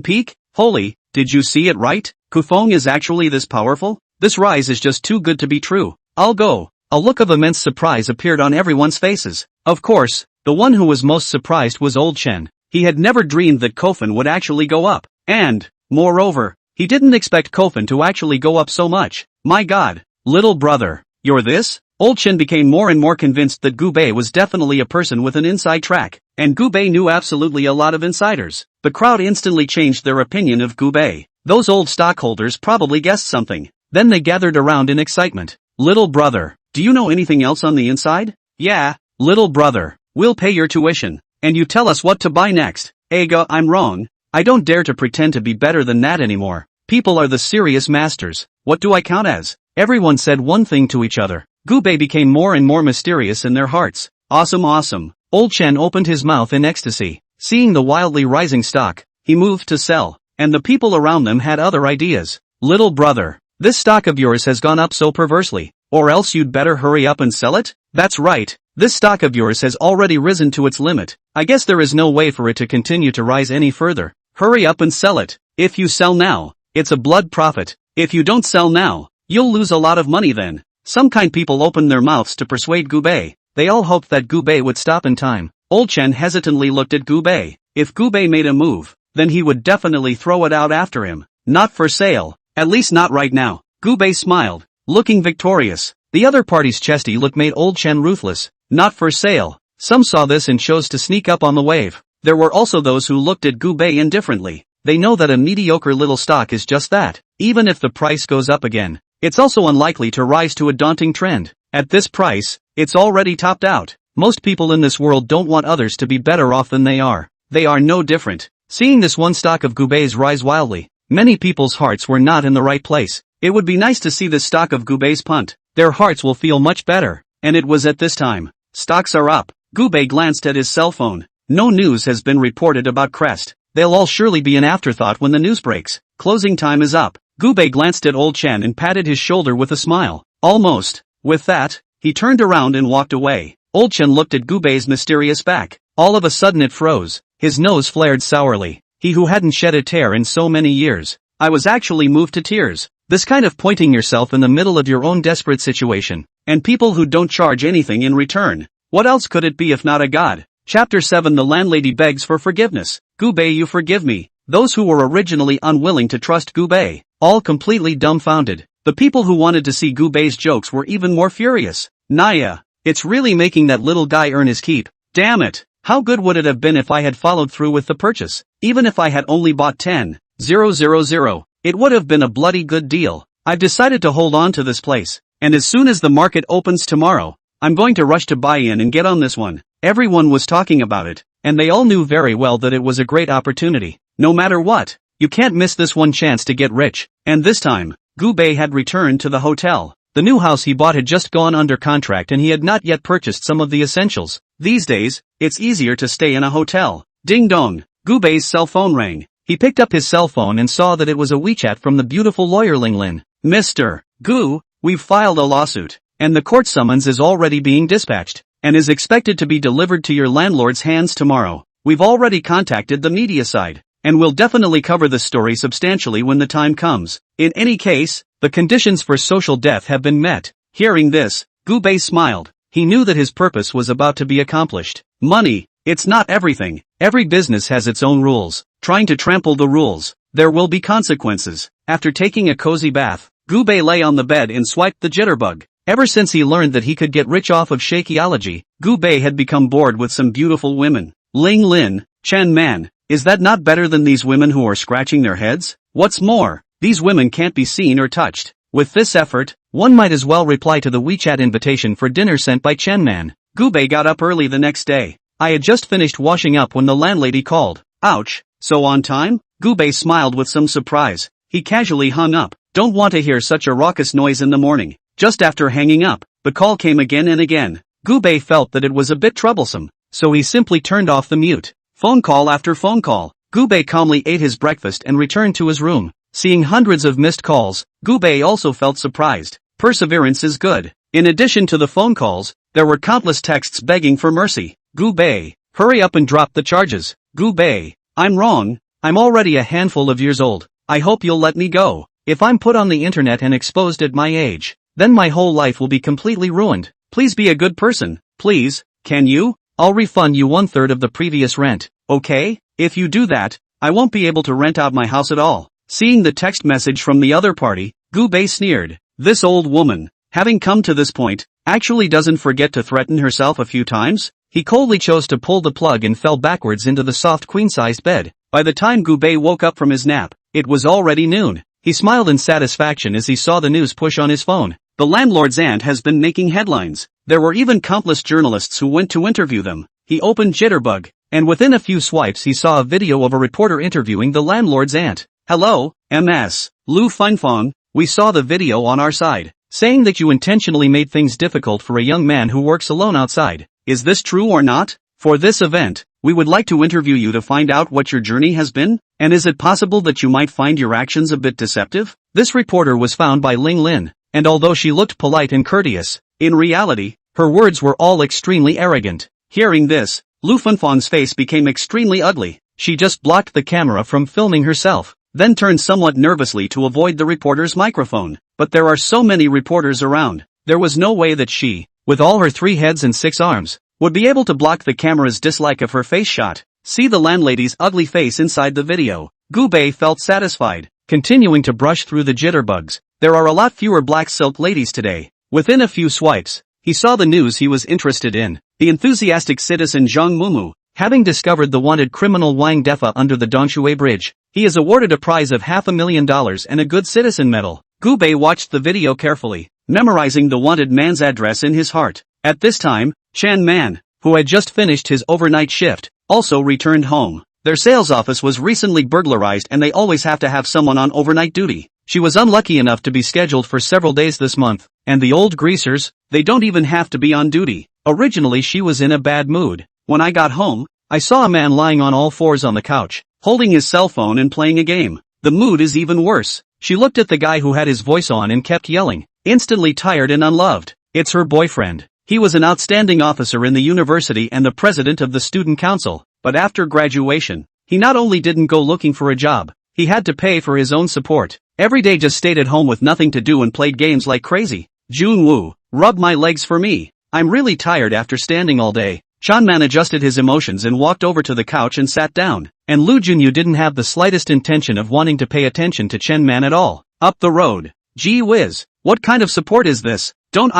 peak? Holy, did you see it right? Kufeng is actually this powerful? This rise is just too good to be true. I'll go. A look of immense surprise appeared on everyone's faces. Of course, the one who was most surprised was Old Chen. He had never dreamed that Kofen would actually go up. And, moreover, he didn't expect Kofen to actually go up so much. My god, little brother, you're this? Old Chen became more and more convinced that Gubei was definitely a person with an inside track, and Gubei knew absolutely a lot of insiders. The crowd instantly changed their opinion of Gubei. Those old stockholders probably guessed something. Then they gathered around in excitement. Little brother, do you know anything else on the inside? Yeah, little brother, we'll pay your tuition, and you tell us what to buy next. Ega, I'm wrong. I don't dare to pretend to be better than that anymore. People are the serious masters. What do I count as? Everyone said one thing to each other. Gubei became more and more mysterious in their hearts. Awesome, awesome. Old Chen opened his mouth in ecstasy. Seeing the wildly rising stock, he moved to sell, and the people around them had other ideas. Little brother, this stock of yours has gone up so perversely, or else you'd better hurry up and sell it? That's right, this stock of yours has already risen to its limit. I guess there is no way for it to continue to rise any further. Hurry up and sell it. If you sell now, it's a blood profit. If you don't sell now, you'll lose a lot of money then. Some kind people opened their mouths to persuade Gubei. They all hoped that Gubei would stop in time. Old Chen hesitantly looked at Gubei. If Gubei made a move, then he would definitely throw it out after him. Not for sale. At least not right now. Gubei smiled, looking victorious. The other party's chesty look made Old Chen ruthless. Not for sale. Some saw this and chose to sneak up on the wave. There were also those who looked at Gubei indifferently. They know that a mediocre little stock is just that. Even if the price goes up again, it's also unlikely to rise to a daunting trend. At this price, it's already topped out. Most people in this world don't want others to be better off than they are. They are no different. Seeing this one stock of Gubei's rise wildly, many people's hearts were not in the right place. It would be nice to see this stock of Gubei's punt. Their hearts will feel much better. And it was at this time. Stocks are up. Gubei glanced at his cell phone. No news has been reported about Crest. They'll all surely be an afterthought when the news breaks. Closing time is up. Gubei glanced at Old Chen and patted his shoulder with a smile. Almost. With that, he turned around and walked away. Old Chen looked at Gubei's mysterious back. All of a sudden it froze. His nose flared sourly. He who hadn't shed a tear in so many years. I was actually moved to tears. This kind of pointing yourself in the middle of your own desperate situation. And people who don't charge anything in return. What else could it be if not a god? Chapter 7 The landlady begs for forgiveness. Gubei, you forgive me. Those who were originally unwilling to trust Gubei, all completely dumbfounded. The people who wanted to see Gubei's jokes were even more furious. Naya, it's really making that little guy earn his keep. Damn it. How good would it have been if I had followed through with the purchase? Even if I had only bought 10,000, it would have been a bloody good deal. I've decided to hold on to this place, and as soon as the market opens tomorrow, I'm going to rush to buy in and get on this one. Everyone was talking about it, and they all knew very well that it was a great opportunity. No matter what, you can't miss this one chance to get rich. And this time, Gubei had returned to the hotel. The new house he bought had just gone under contract and he had not yet purchased some of the essentials. These days, it's easier to stay in a hotel. Ding dong, Gubei's cell phone rang. He picked up his cell phone and saw that it was a WeChat from the beautiful lawyer Ling Lin. Mr. Gu, we've filed a lawsuit, and the court summons is already being dispatched, and is expected to be delivered to your landlord's hands tomorrow. We've already contacted the media side, and we'll definitely cover this story substantially when the time comes. In any case, the conditions for social death have been met. Hearing this, Gubei smiled. He knew that his purpose was about to be accomplished. Money, it's not everything. Every business has its own rules. Trying to trample the rules, there will be consequences. After taking a cozy bath, Gubei lay on the bed and swiped the jitterbug. Ever since he learned that he could get rich off of shakeology, Gubei had become bored with some beautiful women. Ling Lin, Chen Man, is that not better than these women who are scratching their heads? What's more, these women can't be seen or touched. With this effort, one might as well reply to the WeChat invitation for dinner sent by Chen Man. Gubei got up early the next day. I had just finished washing up when the landlady called. Ouch, so on time? Gubei smiled with some surprise. He casually hung up. Don't want to hear such a raucous noise in the morning. Just after hanging up, the call came again and again. Gubei felt that it was a bit troublesome, so he simply turned off the mute. Phone call after phone call. Gubei calmly ate his breakfast and returned to his room. Seeing hundreds of missed calls, Gubei also felt surprised. Perseverance is good. In addition to the phone calls, there were countless texts begging for mercy. Gubei, hurry up and drop the charges. Gubei, I'm wrong. I'm already a handful of years old. I hope you'll let me go. If I'm put on the internet and exposed at my age, then my whole life will be completely ruined. Please be a good person. Please, can you? I'll refund you 1/3 of the previous rent, okay? If you do that, I won't be able to rent out my house at all. Seeing the text message from the other party, Gubei sneered. This old woman, having come to this point, actually doesn't forget to threaten herself a few times. He coldly chose to pull the plug and fell backwards into the soft queen-sized bed. By the time Gubei woke up from his nap, it was already noon. He smiled in satisfaction as he saw the news push on his phone. The landlord's aunt has been making headlines. There were even countless journalists who went to interview them. He opened Jitterbug, and within a few swipes he saw a video of a reporter interviewing the landlord's aunt. Hello, Ms. Lu Fengfeng, we saw the video on our side, saying that you intentionally made things difficult for a young man who works alone outside. Is this true or not? For this event, we would like to interview you to find out what your journey has been, and is it possible that you might find your actions a bit deceptive? This reporter was found by Ling Lin, and although she looked polite and courteous, in reality, her words were all extremely arrogant. Hearing this, Lu Fengfeng's face became extremely ugly. She just blocked the camera from filming herself, then turned somewhat nervously to avoid the reporter's microphone. But there are so many reporters around, there was no way that she, with all her 3 heads and 6 arms, would be able to block the camera's dislike of her face shot. See the landlady's ugly face inside the video. Gubei felt satisfied, continuing to brush through the jitterbugs. There are a lot fewer black silk ladies today. Within a few swipes, he saw the news he was interested in. The enthusiastic citizen Zhang Mumu, having discovered the wanted criminal Wang Defa under the Dongshui Bridge, he is awarded a prize of $500,000 and a good citizen medal. Gubei watched the video carefully, memorizing the wanted man's address in his heart. At this time, Chen Man, who had just finished his overnight shift, also returned home. Their sales office was recently burglarized and they always have to have someone on overnight duty. She was unlucky enough to be scheduled for several days this month, and the old greasers, they don't even have to be on duty. Originally she was in a bad mood. When I got home, I saw a man lying on all fours on the couch, holding his cell phone and playing a game. The mood is even worse. She looked at the guy who had his voice on and kept yelling, instantly tired and unloved. It's her boyfriend. He was an outstanding officer in the university and the president of the student council, but after graduation, he not only didn't go looking for a job, he had to pay for his own support. Every day just stayed at home with nothing to do and played games like crazy. Jun Woo, rub my legs for me. I'm really tired after standing all day. Chanman adjusted his emotions and walked over to the couch and sat down, and Lu Junyu didn't have the slightest intention of wanting to pay attention to Chen Man at all. Up the road. Gee whiz, what kind of support is this? Don't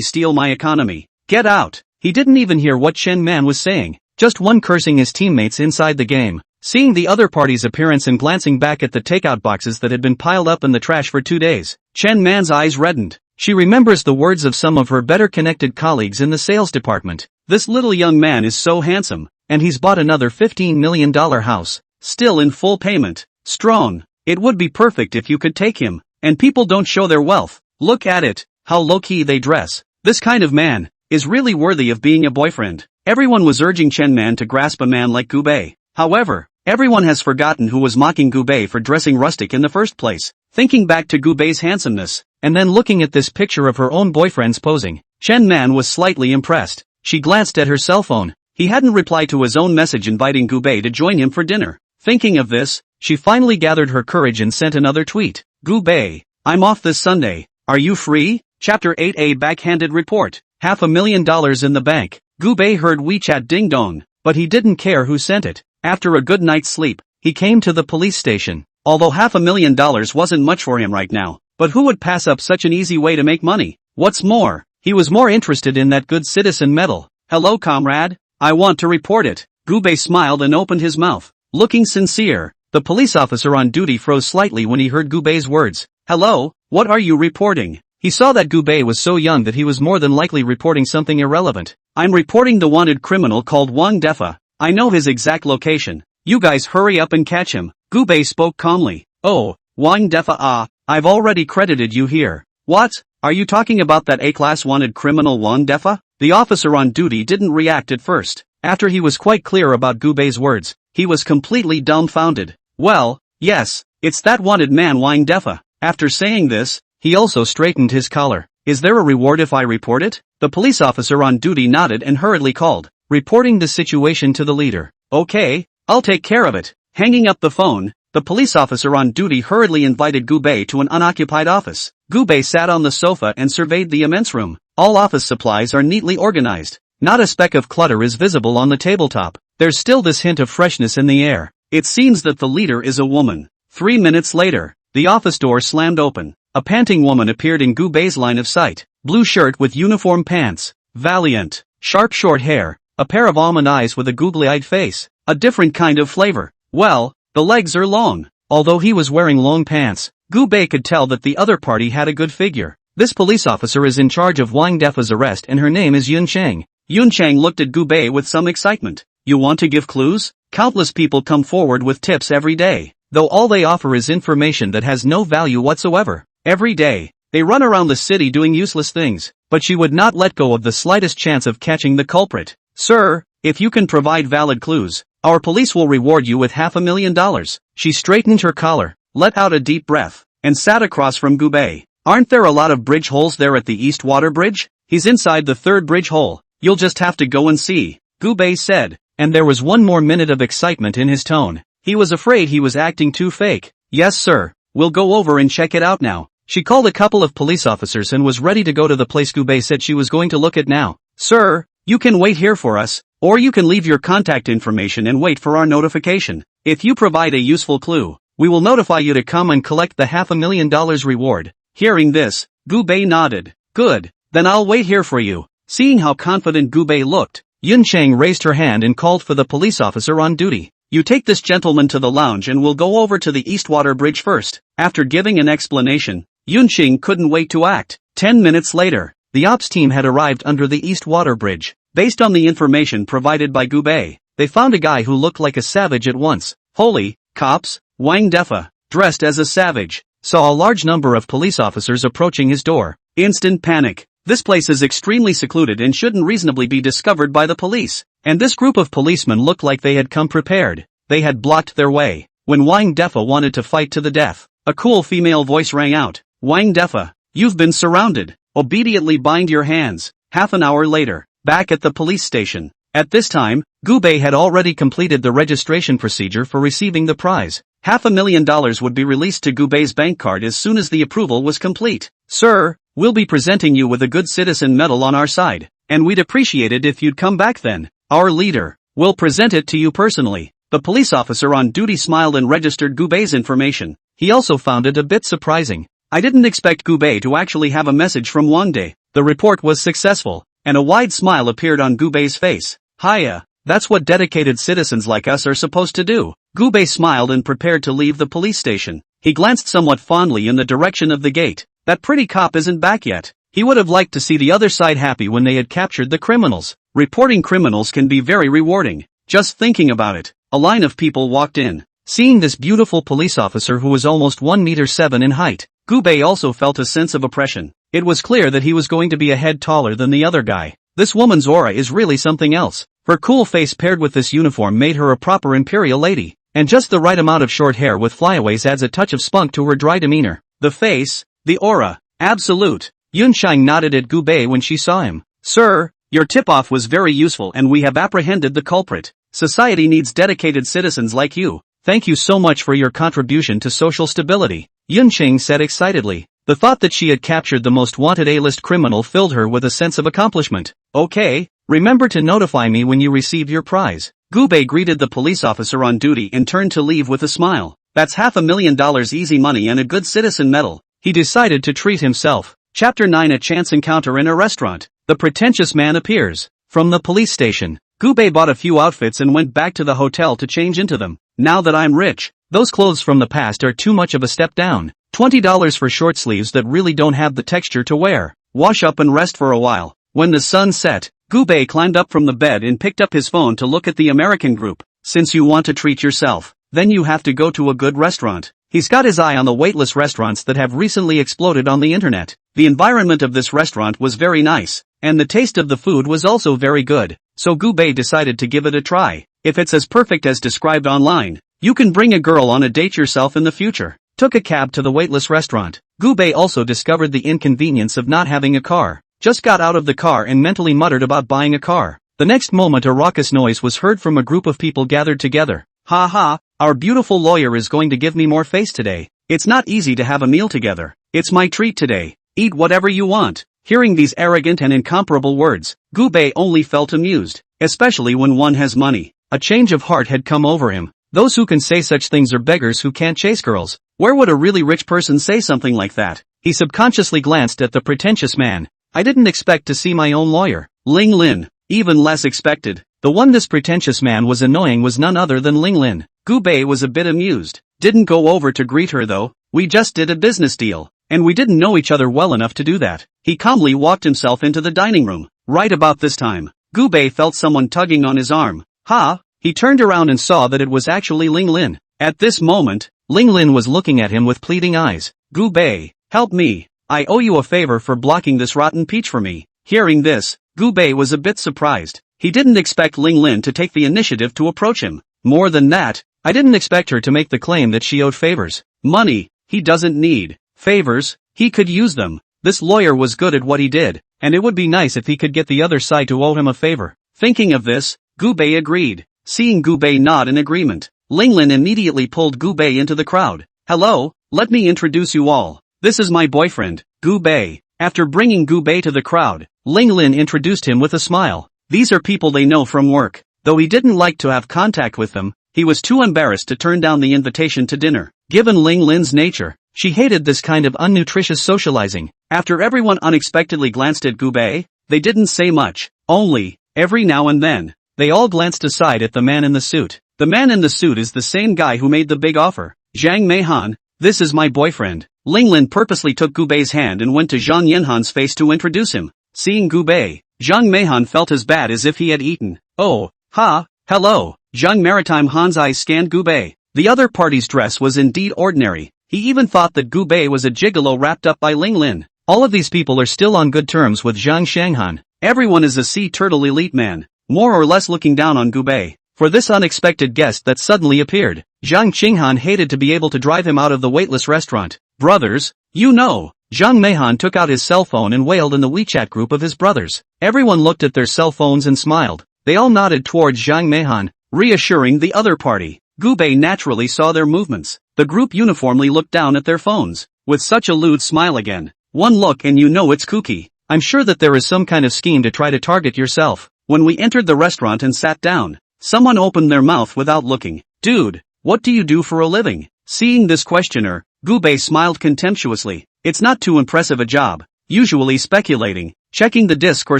steal my economy. Get out. He didn't even hear what Chen Man was saying, just one cursing his teammates inside the game. Seeing the other party's appearance and glancing back at the takeout boxes that had been piled up in the trash for 2 days, Chen Man's eyes reddened. She remembers the words of some of her better connected colleagues in the sales department. This little young man is so handsome, and he's bought another $15 million house, still in full payment. Strong. It would be perfect if you could take him. And people don't show their wealth. Look at it, how low-key they dress. This kind of man is really worthy of being a boyfriend. Everyone was urging Chen Man to grasp a man like Gubei. However, everyone has forgotten who was mocking Gubei for dressing rustic in the first place. Thinking back to Gubei's handsomeness, and then looking at this picture of her own boyfriend's posing, Chen Man was slightly impressed. She glanced at her cell phone. He hadn't replied to his own message inviting Gubei to join him for dinner. Thinking of this, she finally gathered her courage and sent another tweet. Gubei, I'm off this Sunday. Are you free? Chapter 8A Backhanded Report. $500,000 in the bank. Gubei heard WeChat ding dong, but he didn't care who sent it. After a good night's sleep, he came to the police station. Although $500,000 wasn't much for him right now, but who would pass up such an easy way to make money? What's more, he was more interested in that good citizen medal. Hello comrade, I want to report it. Gubei smiled and opened his mouth, looking sincere. The police officer on duty froze slightly when he heard Gubei's words. Hello, what are you reporting? He saw that Gubei was so young that he was more than likely reporting something irrelevant. I'm reporting the wanted criminal called Wang Defa. I know his exact location. You guys hurry up and catch him. Gubei spoke calmly. Oh, Wang Defa, I've already credited you here. What? Are you talking about that A-class wanted criminal Wang Defa? The officer on duty didn't react at first. After he was quite clear about Gubei's words, he was completely dumbfounded. Well, yes, it's that wanted man Wang Defa. After saying this, he also straightened his collar. Is there a reward if I report it? The police officer on duty nodded and hurriedly called, reporting the situation to the leader. Okay, I'll take care of it. Hanging up the phone, the police officer on duty hurriedly invited Gubei to an unoccupied office. Gubei sat on the sofa and surveyed the immense room. All office supplies are neatly organized. Not a speck of clutter is visible on the tabletop. There's still this hint of freshness in the air. It seems that the leader is a woman. 3 minutes later, the office door slammed open. A panting woman appeared in Gubei's line of sight. Blue shirt with uniform pants. Valiant. Sharp short hair. A pair of almond eyes with a googly-eyed face. A different kind of flavor. Well, the legs are long. Although he was wearing long pants, Gubei could tell that the other party had a good figure. This police officer is in charge of Wang Defa's arrest and her name is Yun Chang. Yun Chang looked at Gubei with some excitement. You want to give clues? Countless people come forward with tips every day, though all they offer is information that has no value whatsoever. Every day, they run around the city doing useless things, but she would not let go of the slightest chance of catching the culprit. Sir, if you can provide valid clues, our police will reward you with $500,000. She straightened her collar, let out a deep breath, and sat across from Gubei. Aren't there a lot of bridge holes there at the East Water Bridge? He's inside the third bridge hole. You'll just have to go and see, Gubei said, and there was one more minute of excitement in his tone. He was afraid he was acting too fake. Yes sir, we'll go over and check it out now. She called a couple of police officers and was ready to go to the place Gubei said she was going to look at now. Sir, you can wait here for us, or you can leave your contact information and wait for our notification. If you provide a useful clue, we will notify you to come and collect the $500,000 reward. Hearing this, Gubei nodded. Good, then I'll wait here for you. Seeing how confident Gubei looked, Yun Chang raised her hand and called for the police officer on duty. You take this gentleman to the lounge and we'll go over to the Eastwater Bridge first. After giving an explanation, Yun Chang couldn't wait to act. 10 minutes later, the ops team had arrived under the Eastwater Bridge. Based on the information provided by Gubei, they found a guy who looked like a savage at once. Holy cops, Wang Defa, dressed as a savage, saw a large number of police officers approaching his door. Instant panic. This place is extremely secluded and shouldn't reasonably be discovered by the police. And this group of policemen looked like they had come prepared. They had blocked their way. When Wang Defa wanted to fight to the death, a cool female voice rang out. Wang Defa, you've been surrounded. Obediently bind your hands. Half an hour later, back at the police station. At this time, Gubei had already completed the registration procedure for receiving the prize. $500,000 would be released to Gubei's bank card as soon as the approval was complete. Sir, we'll be presenting you with a good citizen medal on our side, and we'd appreciate it if you'd come back then. Our leader will present it to you personally. The police officer on duty smiled and registered Gubei's information. He also found it a bit surprising. I didn't expect Gubei to actually have a message from Wang De. The report was successful, and a wide smile appeared on Gubei's face. Hiya, that's what dedicated citizens like us are supposed to do. Gubei smiled and prepared to leave the police station. He glanced somewhat fondly in the direction of the gate. That pretty cop isn't back yet. He would have liked to see the other side happy when they had captured the criminals. Reporting criminals can be very rewarding. Just thinking about it. A line of people walked in. Seeing this beautiful police officer who was almost 1.7 meters in height, Gubei also felt a sense of oppression. It was clear that he was going to be a head taller than the other guy. This woman's aura is really something else. Her cool face paired with this uniform made her a proper imperial lady. And just the right amount of short hair with flyaways adds a touch of spunk to her dry demeanor. The face, the aura, absolute. Yun Chang nodded at Gubei when she saw him. Sir, your tip-off was very useful and we have apprehended the culprit. Society needs dedicated citizens like you. Thank you so much for your contribution to social stability, Yun Chang said excitedly. The thought that she had captured the most wanted A-list criminal filled her with a sense of accomplishment. Okay, remember to notify me when you receive your prize. Gubei greeted the police officer on duty and turned to leave with a smile. That's $500,000 easy money and a good citizen medal. He decided to treat himself. Chapter 9 A chance encounter in a restaurant. The pretentious man appears. From the police station, Gubei bought a few outfits and went back to the hotel to change into them. Now that I'm rich, those clothes from the past are too much of a step down. $20 for short sleeves that really don't have the texture to wear. Wash up and rest for a while. When the sun set, Gubei climbed up from the bed and picked up his phone to look at the American group. Since you want to treat yourself, then you have to go to a good restaurant. He's got his eye on the waitlist restaurants that have recently exploded on the internet. The environment of this restaurant was very nice, and the taste of the food was also very good, so Gubei decided to give it a try. If it's as perfect as described online, you can bring a girl on a date yourself in the future. Took a cab to the waitlist restaurant. Gubei also discovered the inconvenience of not having a car. Just got out of the car and mentally muttered about buying a car. The next moment a raucous noise was heard from a group of people gathered together. Ha ha, our beautiful lawyer is going to give me more face today. It's not easy to have a meal together. It's my treat today. Eat whatever you want. Hearing these arrogant and incomparable words, Gubei only felt amused, especially when one has money. A change of heart had come over him. Those who can say such things are beggars who can't chase girls. Where would a really rich person say something like that? He subconsciously glanced at the pretentious man. I didn't expect to see my own lawyer. Ling Lin. Even less expected. The one this pretentious man was annoying was none other than Ling Lin. Gubei was a bit amused. Didn't go over to greet her though. We just did a business deal, and we didn't know each other well enough to do that. He calmly walked himself into the dining room. Right about this time, Gubei felt someone tugging on his arm. Ha! He turned around and saw that it was actually Ling Lin. At this moment, Ling Lin was looking at him with pleading eyes. Gubei, help me. I owe you a favor for blocking this rotten peach for me. Hearing this, Gubei was a bit surprised. He didn't expect Ling Lin to take the initiative to approach him. More than that, I didn't expect her to make the claim that she owed favors. Money, he doesn't need. Favors, he could use them. This lawyer was good at what he did, and it would be nice if he could get the other side to owe him a favor. Thinking of this, Gubei agreed. Seeing Gubei nod in agreement, Ling Lin immediately pulled Gubei into the crowd. Hello, let me introduce you all. This is my boyfriend, Gubei. After bringing Gubei to the crowd, Ling Lin introduced him with a smile. These are people they know from work. Though he didn't like to have contact with them, he was too embarrassed to turn down the invitation to dinner. Given Ling Lin's nature, she hated this kind of unnutritious socializing. After everyone unexpectedly glanced at Gubei, they didn't say much. Only, every now and then, they all glanced aside at the man in the suit. The man in the suit is the same guy who made the big offer. Zhang Meihan, this is my boyfriend. Ling Lin purposely took Gubei's hand and went to Zhang Yanhan's face to introduce him. Seeing Gubei, Zhang Meihan felt as bad as if he had eaten. Oh, ha, hello. Zhang Maritime Han's eyes scanned Gubei. The other party's dress was indeed ordinary. He even thought that Gubei was a gigolo wrapped up by Ling Lin. All of these people are still on good terms with Zhang Shanghan. Everyone is a sea turtle elite man, more or less looking down on Gubei. For this unexpected guest that suddenly appeared, Zhang Qinghan hated to be able to drive him out of the waitlist restaurant. Brothers, you know. Zhang Meihan took out his cell phone and wailed in the WeChat group of his brothers. Everyone looked at their cell phones and smiled. They all nodded towards Zhang Meihan, reassuring the other party. Gubei naturally saw their movements. The group uniformly looked down at their phones, with such a lewd smile again. One look and you know it's kooky. I'm sure that there is some kind of scheme to try to target yourself. When we entered the restaurant and sat down, someone opened their mouth without looking. Dude, what do you do for a living? Seeing this questioner, Gubei smiled contemptuously. It's not too impressive a job. Usually speculating, checking the disc or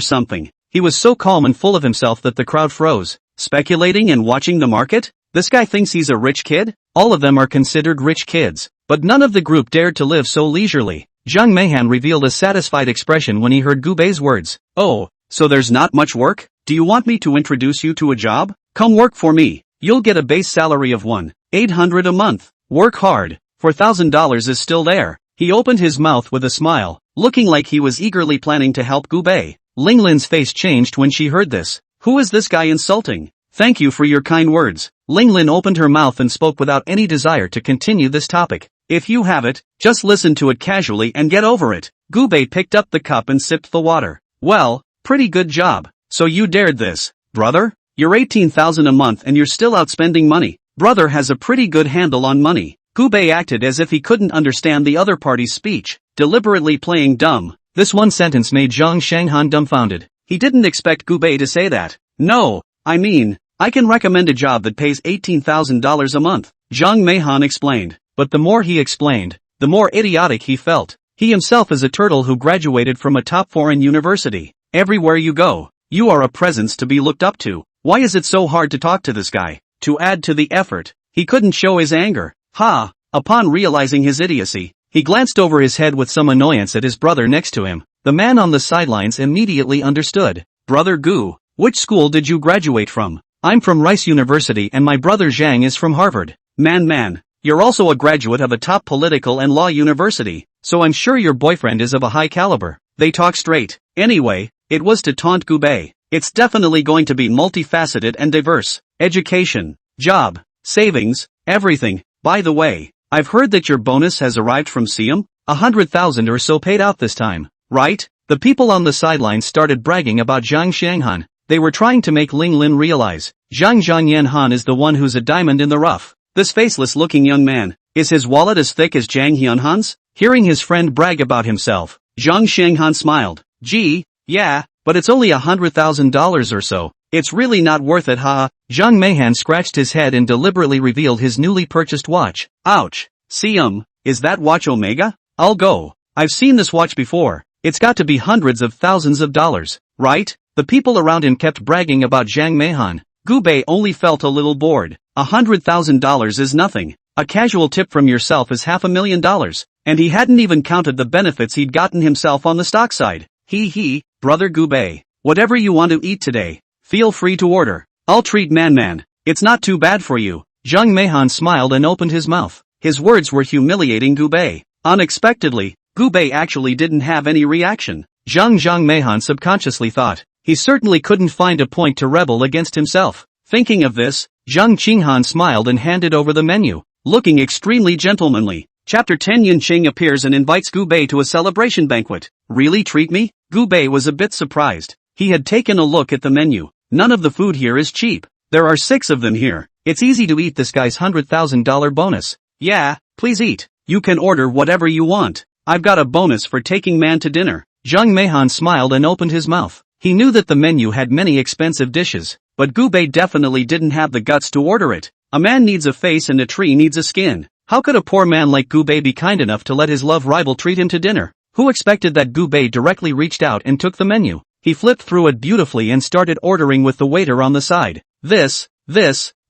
something. He was so calm and full of himself that the crowd froze. Speculating and watching the market? This guy thinks he's a rich kid? All of them are considered rich kids. But none of the group dared to live so leisurely. Zhang Meihan revealed a satisfied expression when he heard Gubei's words. Oh, so there's not much work? Do you want me to introduce you to a job? Come work for me. You'll get a base salary of $1,800 a month. Work hard. $4,000 is still there. He opened his mouth with a smile, looking like he was eagerly planning to help Gubei. Ling Lin's face changed when she heard this. Who is this guy insulting? Thank you for your kind words. Ling Lin opened her mouth and spoke without any desire to continue this topic. If you have it, just listen to it casually and get over it. Gubei picked up the cup and sipped the water. Well, pretty good job. So you dared this, brother? You're $18,000 a month and you're still out spending money. Brother has a pretty good handle on money. Gubei acted as if he couldn't understand the other party's speech, deliberately playing dumb. This one sentence made Zhang Shanghan dumbfounded. He didn't expect Gubei to say that. No, I mean, I can recommend a job that pays $18,000 a month, Zhang Meihan explained. But the more he explained, the more idiotic he felt. He himself is a turtle who graduated from a top foreign university. Everywhere you go, you are a presence to be looked up to. Why is it so hard to talk to this guy? To add to the effort, he couldn't show his anger. Ha! Upon realizing his idiocy, he glanced over his head with some annoyance at his brother next to him. The man on the sidelines immediately understood. Brother Gu, which school did you graduate from? I'm from Rice University and my brother Zhang is from Harvard. Man, you're also a graduate of a top political and law university, so I'm sure your boyfriend is of a high caliber. They talk straight. Anyway, it was to taunt Gu Bei. It's definitely going to be multifaceted and diverse. Education, job, savings, everything. By the way, I've heard that your bonus has arrived from Siam, 100,000 or so paid out this time, right? The people on the sidelines started bragging about Zhang Xianghan. They were trying to make Ling Lin realize, Zhang Yanhan is the one who's a diamond in the rough. This faceless-looking young man, is his wallet as thick as Zhang Yanhan's? Hearing his friend brag about himself, Zhang Xianghan smiled. Gee, yeah, but it's only $100,000 or so. It's really not worth it, ha. Zhang Meihan scratched his head and deliberately revealed his newly purchased watch. Ouch. Siam, is that watch Omega? I'll go. I've seen this watch before. It's got to be hundreds of thousands of dollars, right? The people around him kept bragging about Zhang Meihan. Gu Bei only felt a little bored. $100,000 is nothing. A casual tip from yourself is $500,000, and he hadn't even counted the benefits he'd gotten himself on the stock side. He, brother Gu Bei. Whatever you want to eat today, feel free to order. I'll treat man. It's not too bad for you. Zhang Meihan smiled and opened his mouth. His words were humiliating Gu Bei. Unexpectedly, Gu Bei actually didn't have any reaction. Zhang Meihan subconsciously thought, he certainly couldn't find a point to rebel against himself. Thinking of this, Zhang Qinghan smiled and handed over the menu, looking extremely gentlemanly. Chapter 10 Yunqing appears and invites Gu Bei to a celebration banquet. Really treat me? Gu Bei was a bit surprised. He had taken a look at the menu. None of the food here is cheap. There are 6 of them here. It's easy to eat this guy's $100,000 bonus. Yeah, please eat. You can order whatever you want. I've got a bonus for taking man to dinner. Zhang Meihan smiled and opened his mouth. He knew that the menu had many expensive dishes, but Gu Bei definitely didn't have the guts to order it. A man needs a face and a tree needs a skin. How could a poor man like Gu Bei be kind enough to let his love rival treat him to dinner? Who expected that? Gu Bei directly reached out and took the menu. He flipped through it beautifully and started ordering with the waiter on the side. This,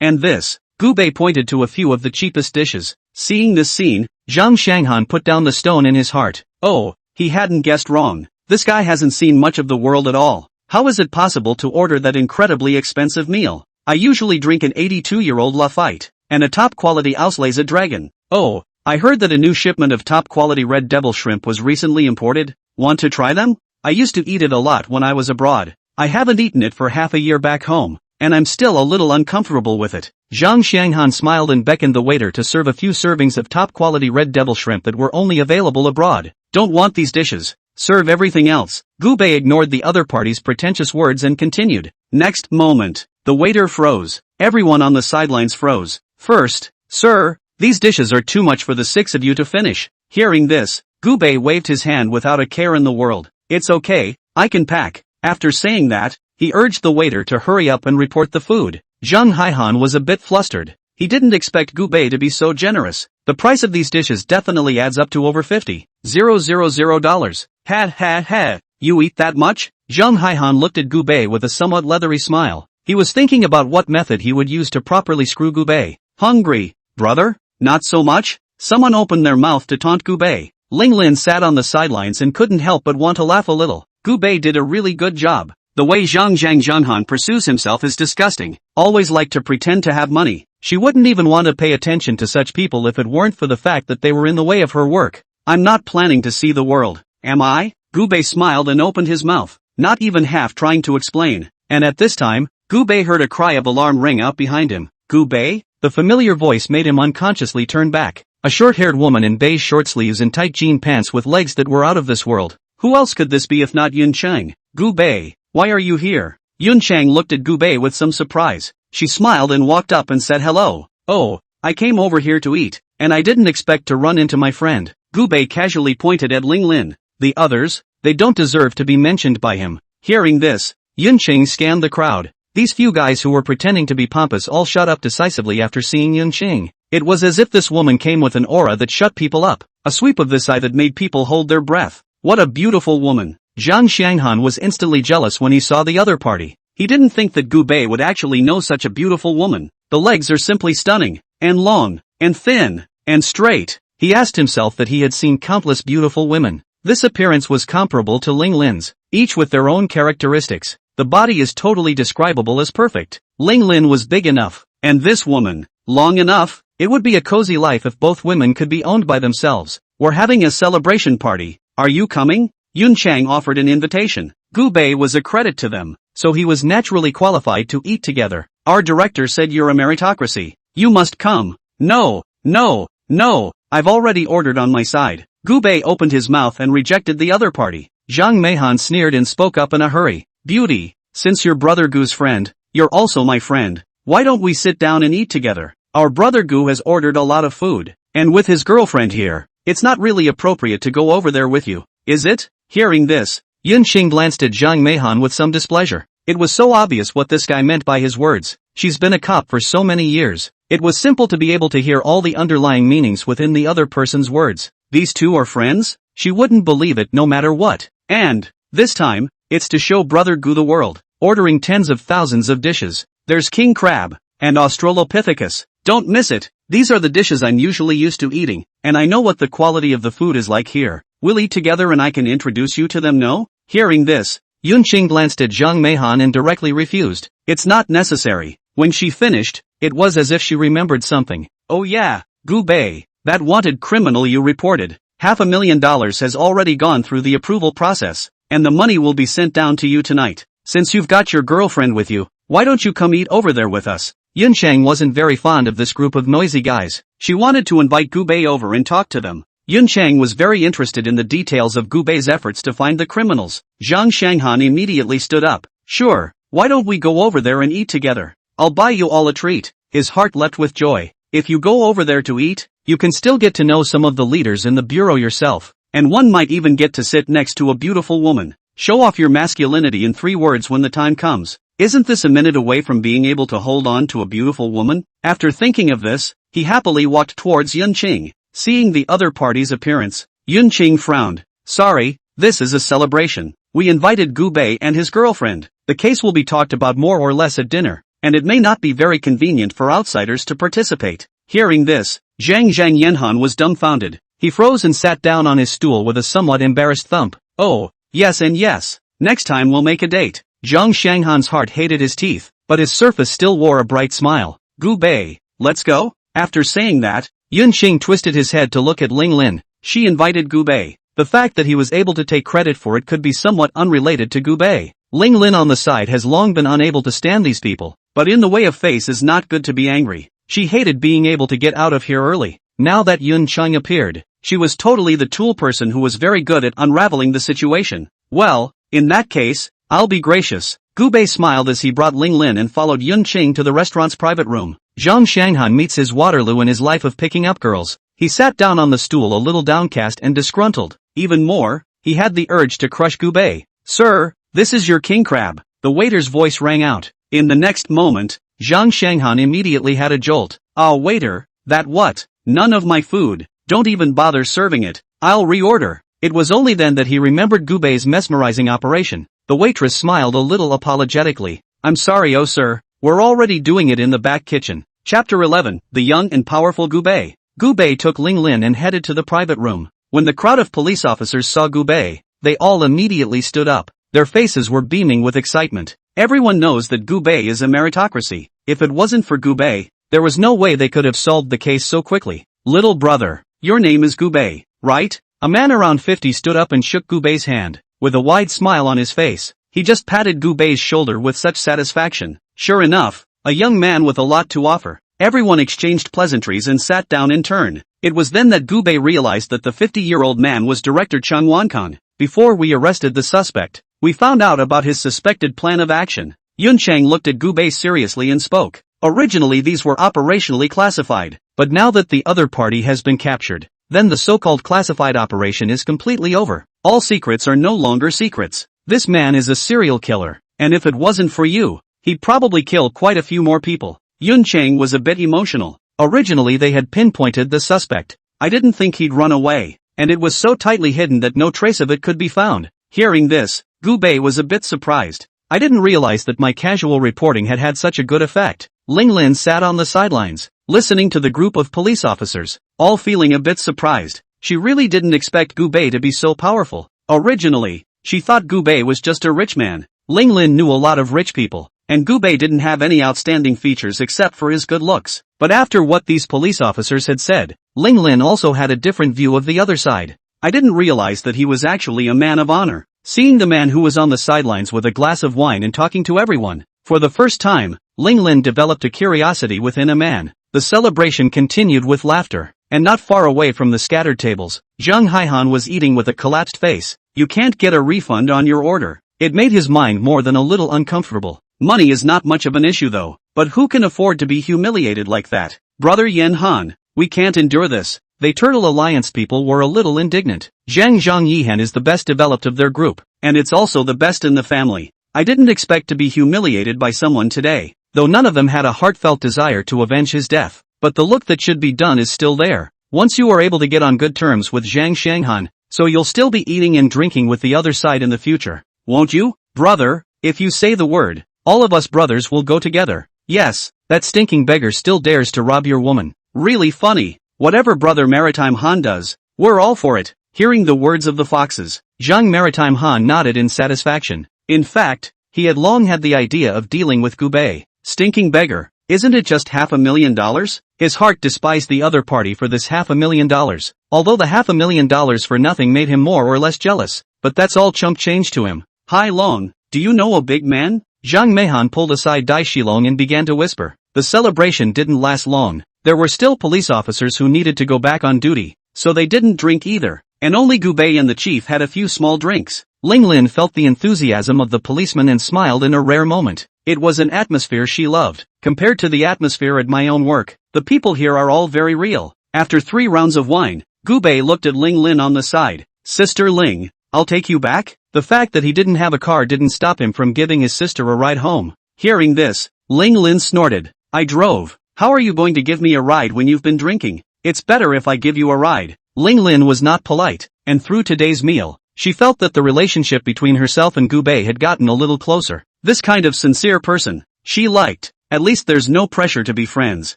and this. Gu Bei pointed to a few of the cheapest dishes. Seeing this scene, Zhang Xianghan put down the stone in his heart. Oh, he hadn't guessed wrong. This guy hasn't seen much of the world at all. How is it possible to order that incredibly expensive meal? I usually drink an 82-year-old Lafite, and a top-quality Auslese Dragon. Oh, I heard that a new shipment of top-quality red devil shrimp was recently imported. Want to try them? I used to eat it a lot when I was abroad. I haven't eaten it for half a year back home, and I'm still a little uncomfortable with it. Zhang Xianghan smiled and beckoned the waiter to serve a few servings of top-quality red devil shrimp that were only available abroad. Don't want these dishes. Serve everything else. Gu Bei ignored the other party's pretentious words and continued. Next moment, the waiter froze. Everyone on the sidelines froze. First, sir, these dishes are too much for the 6 of you to finish. Hearing this, Gu Bei waved his hand without a care in the world. It's okay, I can pack. After saying that, he urged the waiter to hurry up and report the food. Zhang Haihan was a bit flustered. He didn't expect Gu Bei to be so generous. The price of these dishes definitely adds up to over $50,000. Ha, you eat that much? Zhang Haihan looked at Gu Bei with a somewhat leathery smile. He was thinking about what method he would use to properly screw Gu Bei. Hungry, brother? Not so much? Someone opened their mouth to taunt Gu Bei. Ling Lin sat on the sidelines and couldn't help but want to laugh a little. Gu Bei did a really good job. The way Zhang Zhanghan pursues himself is disgusting. Always like to pretend to have money. She wouldn't even want to pay attention to such people if it weren't for the fact that they were in the way of her work. I'm not planning to see the world, am I? Gu Bei smiled and opened his mouth, not even half trying to explain. And at this time, Gu Bei heard a cry of alarm ring out behind him. Gu Bei? The familiar voice made him unconsciously turn back. A short-haired woman in beige short sleeves and tight jean pants with legs that were out of this world. Who else could this be if not Yun Chang? Gu Bei, why are you here? Yun Chang looked at Gu Bei with some surprise. She smiled and walked up and said hello. Oh, I came over here to eat, and I didn't expect to run into my friend. Gu Bei casually pointed at Ling Lin. The others, they don't deserve to be mentioned by him. Hearing this, Yun Chang scanned the crowd. These few guys who were pretending to be pompous all shut up decisively after seeing Yun Chang. It was as if this woman came with an aura that shut people up. A sweep of this eye that made people hold their breath. What a beautiful woman. Zhang Xianghan was instantly jealous when he saw the other party. He didn't think that Gu Bei would actually know such a beautiful woman. The legs are simply stunning, and long, and thin, and straight. He asked himself that he had seen countless beautiful women. This appearance was comparable to Ling Lin's, each with their own characteristics. The body is totally describable as perfect. Ling Lin was big enough, and this woman, long enough. It would be a cozy life if both women could be owned by themselves. We're having a celebration party. Are you coming? Yun Chang offered an invitation. Gu Bei was a credit to them, so he was naturally qualified to eat together. Our director said you're a meritocracy. You must come. No, no, no, I've already ordered on my side. Gu Bei opened his mouth and rejected the other party. Zhang Meihan sneered and spoke up in a hurry. Beauty, since you're brother Gu's friend, you're also my friend. Why don't we sit down and eat together? Our brother Gu has ordered a lot of food, and with his girlfriend here, it's not really appropriate to go over there with you, is it? Hearing this, Yun Qing glanced at Zhang Meihan with some displeasure. It was so obvious what this guy meant by his words. She's been a cop for so many years. It was simple to be able to hear all the underlying meanings within the other person's words. These two are friends? She wouldn't believe it no matter what. And, this time, it's to show brother Gu the world. Ordering tens of thousands of dishes. There's king crab, and Australopithecus. Don't miss it. These are the dishes I'm usually used to eating, and I know what the quality of the food is like here. We'll eat together and I can introduce you to them, no? Hearing this, Yun Qing glanced at Zhang Meihan and directly refused. It's not necessary. When she finished, it was as if she remembered something. Oh yeah, Gu Bei, that wanted criminal you reported. $500,000 has already gone through the approval process, and the money will be sent down to you tonight. Since you've got your girlfriend with you, why don't you come eat over there with us? Yun Chang wasn't very fond of this group of noisy guys. She wanted to invite Gu Bei over and talk to them. Yun Chang was very interested in the details of Gu Bei's efforts to find the criminals. Zhang Shanghan immediately stood up. Sure, why don't we go over there and eat together? I'll buy you all a treat. His heart leapt with joy. If you go over there to eat, you can still get to know some of the leaders in the bureau yourself, and one might even get to sit next to a beautiful woman. Show off your masculinity in 3 words when the time comes. Isn't this a minute away from being able to hold on to a beautiful woman? After thinking of this, he happily walked towards Yun Qing. Seeing the other party's appearance, Yun Qing frowned. Sorry, this is a celebration. We invited Gu Bei and his girlfriend. The case will be talked about more or less at dinner, and it may not be very convenient for outsiders to participate. Hearing this, Zhang Yanhan was dumbfounded. He froze and sat down on his stool with a somewhat embarrassed thump. Oh, yes and yes. Next time we'll make a date. Zhang Shanghan's heart hated his teeth, but his surface still wore a bright smile. Gu Bei, let's go? After saying that, Yun Qing twisted his head to look at Ling Lin. She invited Gu Bei. The fact that he was able to take credit for it could be somewhat unrelated to Gu Bei. Ling Lin on the side has long been unable to stand these people, but in the way of face is not good to be angry. She hated being able to get out of here early. Now that Yun Chang appeared, she was totally the tool person who was very good at unraveling the situation. Well, in that case, I'll be gracious. Gu Bei smiled as he brought Ling Lin and followed Yun Qing to the restaurant's private room. Zhang Shanghan meets his Waterloo in his life of picking up girls. He sat down on the stool a little downcast and disgruntled. Even more, he had the urge to crush Gu Bei. Sir, this is your king crab. The waiter's voice rang out. In the next moment, Zhang Shanghan immediately had a jolt. Ah, waiter, that what? None of my food. Don't even bother serving it. I'll reorder. It was only then that he remembered Gu Bei's mesmerizing operation. The waitress smiled a little apologetically. I'm sorry, oh sir, we're already doing it in the back kitchen. Chapter 11, The Young and Powerful Gu Bei. Gu Bei took Ling Lin and headed to the private room. When the crowd of police officers saw Gu Bei, they all immediately stood up. Their faces were beaming with excitement. Everyone knows that Gu Bei is a meritocracy. If it wasn't for Gu Bei, there was no way they could have solved the case so quickly. Little brother, your name is Gu Bei, right? A man around 50 stood up and shook Gu Bei's hand. With a wide smile on his face, he just patted Gu Bei's shoulder with such satisfaction. Sure enough, a young man with a lot to offer. Everyone exchanged pleasantries and sat down in turn. It was then that Gu Bei realized that the 50-year-old man was Director Chang Wankan. Before we arrested the suspect, we found out about his suspected plan of action. Yun Chang looked at Gu Bei seriously and spoke. Originally these were operationally classified, but now that the other party has been captured, then the so-called classified operation is completely over. All secrets are no longer secrets. This man is a serial killer, and if it wasn't for you, he'd probably kill quite a few more people. Yun Chang was a bit emotional. Originally they had pinpointed the suspect. I didn't think he'd run away, and it was so tightly hidden that no trace of it could be found. Hearing this, Gu Bei was a bit surprised. I didn't realize that my casual reporting had had such a good effect. Ling Lin sat on the sidelines, listening to the group of police officers, all feeling a bit surprised. She really didn't expect Gu Bei to be so powerful. Originally, she thought Gu Bei was just a rich man. Ling Lin knew a lot of rich people, and Gu Bei didn't have any outstanding features except for his good looks. But after what these police officers had said, Ling Lin also had a different view of the other side. I didn't realize that he was actually a man of honor. Seeing the man who was on the sidelines with a glass of wine and talking to everyone, for the first time, Ling Lin developed a curiosity within a man. The celebration continued with laughter, and not far away from the scattered tables, Zhang Haihan was eating with a collapsed face. You can't get a refund on your order. It made his mind more than a little uncomfortable. Money is not much of an issue though, but who can afford to be humiliated like that? Brother Yen Han, we can't endure this. The Turtle Alliance people were a little indignant. Zhang Yihan is the best developed of their group, and it's also the best in the family. I didn't expect to be humiliated by someone today, though none of them had a heartfelt desire to avenge his death. But the look that should be done is still there. Once you are able to get on good terms with Zhang Shanghan, so you'll still be eating and drinking with the other side in the future. Won't you, brother? If you say the word, all of us brothers will go together. Yes, that stinking beggar still dares to rob your woman. Really funny. Whatever Brother Maritime Han does, we're all for it. Hearing the words of the foxes, Zhang Maritime Han nodded in satisfaction. In fact, he had long had the idea of dealing with Gu Bei. Stinking beggar, isn't it just $500,000? His heart despised the other party for this $500,000, although the $500,000 for nothing made him more or less jealous, but that's all chump change to him. Hai Long, do you know a big man? Zhang Meihan pulled aside Dai Shilong and began to whisper. The celebration didn't last long. There were still police officers who needed to go back on duty, so they didn't drink either, and only Gu Bei and the chief had a few small drinks. Ling Lin felt the enthusiasm of the policeman and smiled in a rare moment. It was an atmosphere she loved. Compared to the atmosphere at my own work, the people here are all very real. After 3 rounds of wine, Gu Bei looked at Ling Lin on the side. Sister Ling, I'll take you back? The fact that he didn't have a car didn't stop him from giving his sister a ride home. Hearing this, Ling Lin snorted. I drove. How are you going to give me a ride when you've been drinking? It's better if I give you a ride. Ling Lin was not polite, and through today's meal, she felt that the relationship between herself and Gu Bei had gotten a little closer. This kind of sincere person, she liked. At least there's no pressure to be friends.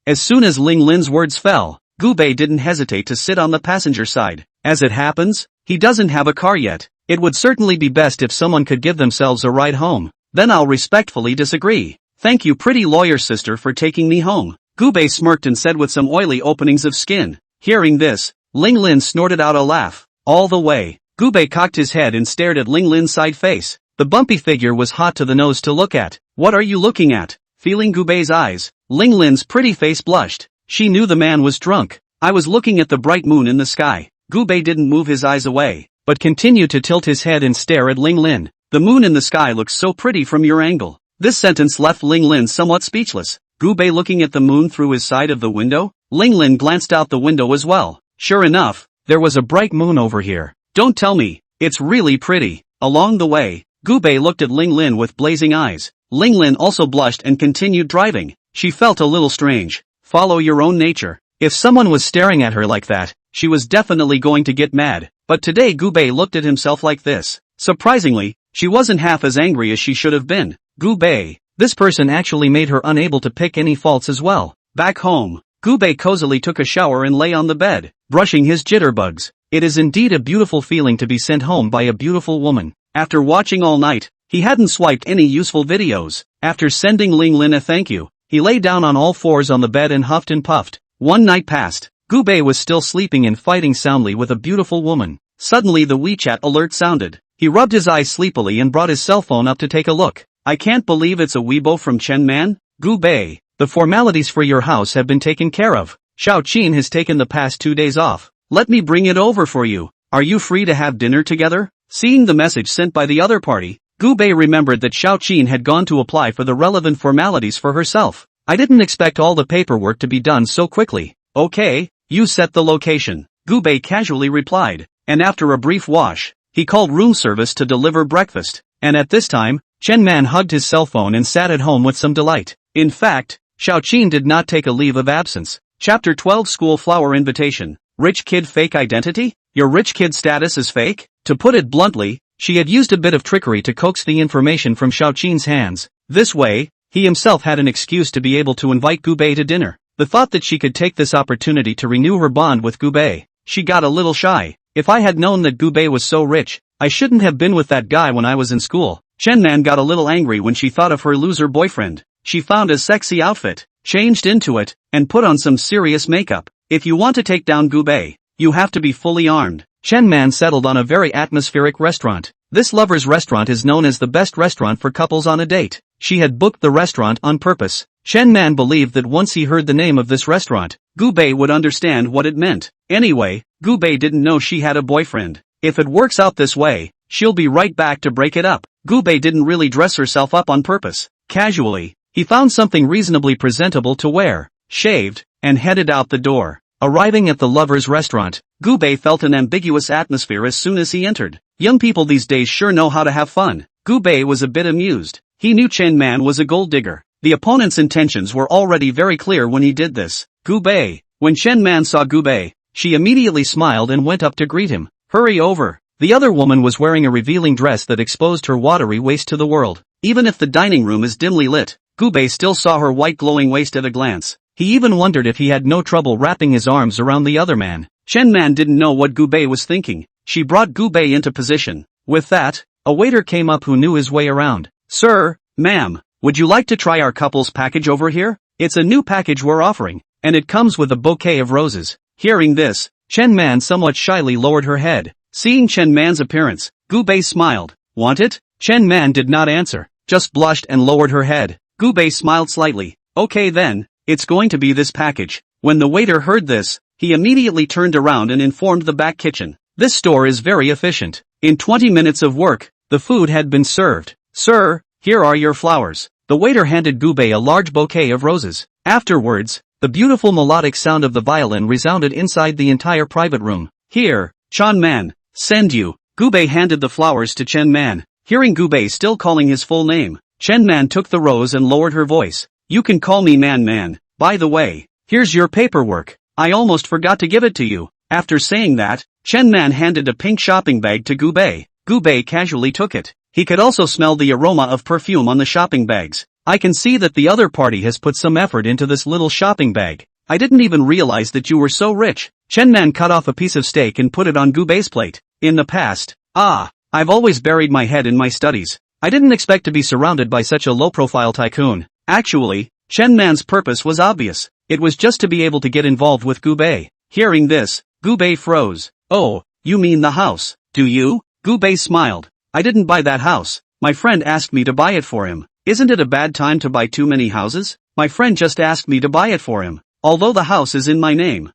As soon as Ling Lin's words fell, Gu Bei didn't hesitate to sit on the passenger side. As it happens, he doesn't have a car yet. It would certainly be best if someone could give themselves a ride home. Then I'll respectfully disagree. Thank you, pretty lawyer sister, for taking me home. Gu Bei smirked and said with some oily openings of skin. Hearing this, Ling Lin snorted out a laugh. All the way, Gu Bei cocked his head and stared at Ling Lin's side face. The bumpy figure was hot to the nose to look at. What are you looking at? Feeling Gu Bei's eyes, Ling Lin's pretty face blushed. She knew the man was drunk. I was looking at the bright moon in the sky. Gu Bei didn't move his eyes away, but continued to tilt his head and stare at Ling Lin. The moon in the sky looks so pretty from your angle. This sentence left Ling Lin somewhat speechless. Gu Bei looking at the moon through his side of the window? Ling Lin glanced out the window as well. Sure enough, there was a bright moon over here. Don't tell me, it's really pretty. Along the way, Gu Bei looked at Ling Lin with blazing eyes. Ling Lin also blushed and continued driving. She felt a little strange. Follow your own nature. If someone was staring at her like that, she was definitely going to get mad. But today Gu Bei looked at himself like this. Surprisingly, she wasn't half as angry as she should have been. Gu Bei, this person actually made her unable to pick any faults as well. Back home, Gu Bei cozily took a shower and lay on the bed, brushing his jitterbugs. It is indeed a beautiful feeling to be sent home by a beautiful woman. After watching all night, he hadn't swiped any useful videos. After sending Ling Lin a thank you, he lay down on all fours on the bed and huffed and puffed. One night passed. Gu Bei was still sleeping and fighting soundly with a beautiful woman. Suddenly the WeChat alert sounded. He rubbed his eyes sleepily and brought his cell phone up to take a look. I can't believe it's a Weibo from Chen Man. Gu Bei, the formalities for your house have been taken care of. Xiao Qin has taken the past 2 days off. Let me bring it over for you. Are you free to have dinner together? Seeing the message sent by the other party, Gu Bei remembered that Xiao Qin had gone to apply for the relevant formalities for herself. I didn't expect all the paperwork to be done so quickly. Okay, you set the location. Gu Bei casually replied, and after a brief wash, he called room service to deliver breakfast. And at this time, Chen Man hugged his cell phone and sat at home with some delight. In fact, Xiao Qin did not take a leave of absence. Chapter 12 School Flower Invitation. Rich kid fake identity? Your rich kid status is fake? To put it bluntly, She had used a bit of trickery to coax the information from Xiaoqin's hands. This way, he himself had an excuse to be able to invite Gu Bei to dinner. The thought that she could take this opportunity to renew her bond with Gu Bei, she got a little shy. If I had known that Gu Bei was so rich, I shouldn't have been with that guy when I was in school. Chen Man got a little angry when she thought of her loser boyfriend. She found a sexy outfit, changed into it, and put on some serious makeup. If you want to take down Gu Bei, you have to be fully armed. Chen Man settled on a very atmospheric restaurant. This lover's restaurant is known as the best restaurant for couples on a date. She had booked the restaurant on purpose. Chen Man believed that once he heard the name of this restaurant, Gu Bei would understand what it meant. Anyway, Gu Bei didn't know she had a boyfriend. If it works out this way, she'll be right back to break it up. Gu Bei didn't really dress herself up on purpose. Casually, he found something reasonably presentable to wear, shaved, and headed out the door. Arriving at the lover's restaurant, Gu Bei felt an ambiguous atmosphere as soon as he entered. Young people these days sure know how to have fun. Gu Bei was a bit amused. He knew Chen Man was a gold digger. The opponent's intentions were already very clear when he did this. Gu Bei. When Chen Man saw Gu Bei, she immediately smiled and went up to greet him. Hurry over. The other woman was wearing a revealing dress that exposed her watery waist to the world. Even if the dining room is dimly lit, Gu Bei still saw her white glowing waist at a glance. He even wondered if he had no trouble wrapping his arms around the other man. Chen Man didn't know what Gu Bei was thinking. She brought Gu Bei into position. With that, a waiter came up who knew his way around. Sir, ma'am, would you like to try our couple's package over here? It's a new package we're offering, and it comes with a bouquet of roses. Hearing this, Chen Man somewhat shyly lowered her head. Seeing Chen Man's appearance, Gu Bei smiled. Want it? Chen Man did not answer, just blushed and lowered her head. Gu Bei smiled slightly. Okay then, it's going to be this package. When the waiter heard this, he immediately turned around and informed the back kitchen. This store is very efficient. In 20 minutes of work, the food had been served. Sir, here are your flowers. The waiter handed Gu Bei a large bouquet of roses. Afterwards, the beautiful melodic sound of the violin resounded inside the entire private room. Here, Chen Man, send you. Gu Bei handed the flowers to Chen Man. Hearing Gu Bei still calling his full name, Chen Man took the rose and lowered her voice. You can call me Man. By the way, here's your paperwork. I almost forgot to give it to you. After saying that, Chen Man handed a pink shopping bag to Gu Bei. Gu Bei casually took it. He could also smell the aroma of perfume on the shopping bags. I can see that the other party has put some effort into this little shopping bag. I didn't even realize that you were so rich. Chen Man cut off a piece of steak and put it on Gu Bei's plate. In the past, I've always buried my head in my studies. I didn't expect to be surrounded by such a low-profile tycoon. Actually, Chen Man's purpose was obvious. It was just to be able to get involved with Gu Bei. Hearing this, Gu Bei froze. Oh, you mean the house, do you? Gu Bei smiled. I didn't buy that house. My friend asked me to buy it for him. Isn't it a bad time to buy too many houses? My friend just asked me to buy it for him. Although the house is in my name.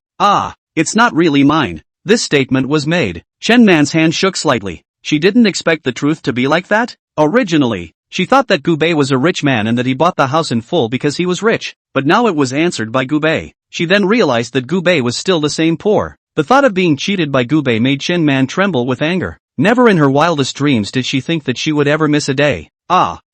It's not really mine. This statement was made. Chen Man's hand shook slightly. She didn't expect the truth to be like that. Originally, she thought that Gu Bei was a rich man and that he bought the house in full because he was rich. But now it was answered by Gu Bei. She then realized that Gu Bei was still the same poor. The thought of being cheated by Gu Bei made Chen Man tremble with anger. Never in her wildest dreams did she think that she would ever miss a day.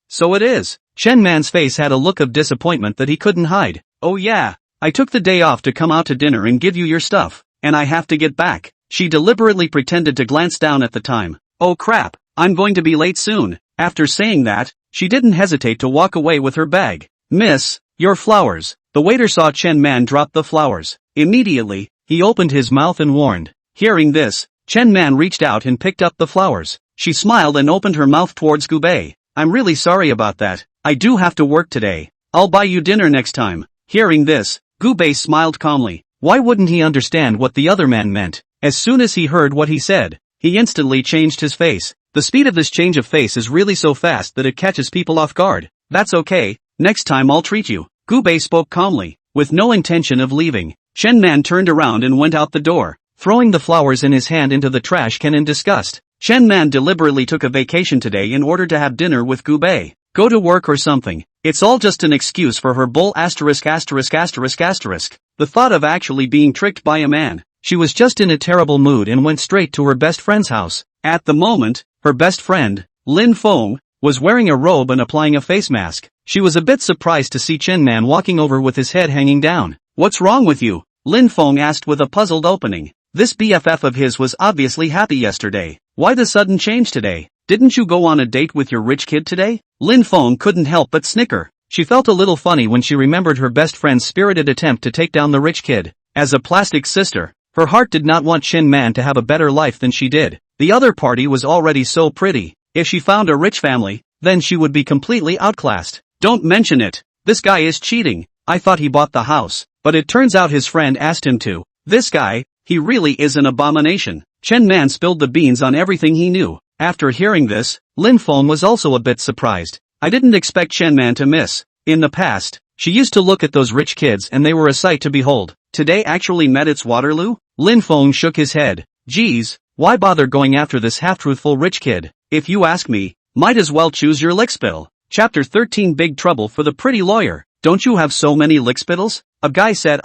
So it is. Chen Man's face had a look of disappointment that he couldn't hide. Oh yeah, I took the day off to come out to dinner and give you your stuff, and I have to get back. She deliberately pretended to glance down at the time. Oh crap, I'm going to be late soon. After saying that, she didn't hesitate to walk away with her bag. Miss, your flowers. The waiter saw Chen Man drop the flowers. Immediately, he opened his mouth and warned. Hearing this, Chen Man reached out and picked up the flowers. She smiled and opened her mouth towards Gu Bei. I'm really sorry about that. I do have to work today. I'll buy you dinner next time. Hearing this, Gu Bei smiled calmly. Why wouldn't he understand what the other man meant? As soon as he heard what he said, he instantly changed his face. The speed of this change of face is really so fast that it catches people off guard. That's okay, next time I'll treat you. Gu Bei spoke calmly, with no intention of leaving. Chen Man turned around and went out the door, throwing the flowers in his hand into the trash can in disgust. Chen Man deliberately took a vacation today in order to have dinner with Gu Bei. Go to work or something. It's all just an excuse for her bull asterisk. The thought of actually being tricked by a man. She was just in a terrible mood and went straight to her best friend's house. At the moment, her best friend, Lin Feng, was wearing a robe and applying a face mask. She was a bit surprised to see Chen Man walking over with his head hanging down. What's wrong with you? Lin Feng asked with a puzzled opening. This BFF of his was obviously happy yesterday. Why the sudden change today? didn't you go on a date with your rich kid today? Lin Feng couldn't help but snicker. She felt a little funny when she remembered her best friend's spirited attempt to take down the rich kid. As a plastic sister, her heart did not want Chin Man to have a better life than she did. The other party was already so pretty. If she found a rich family, then she would be completely outclassed. Don't mention it. This guy is cheating. I thought he bought the house, but it turns out his friend asked him to. This guy, he really is an abomination. Chen Man spilled the beans on everything he knew. After hearing this, Lin Feng was also a bit surprised. I didn't expect Chen Man to miss. In the past, she used to look at those rich kids and they were a sight to behold. Today actually met its Waterloo? Lin Feng shook his head. Geez, why bother going after this half-truthful rich kid? If you ask me, might as well choose your lickspill. Chapter 13 Big Trouble for the Pretty Lawyer. Don't you have so many lickspittles? A guy said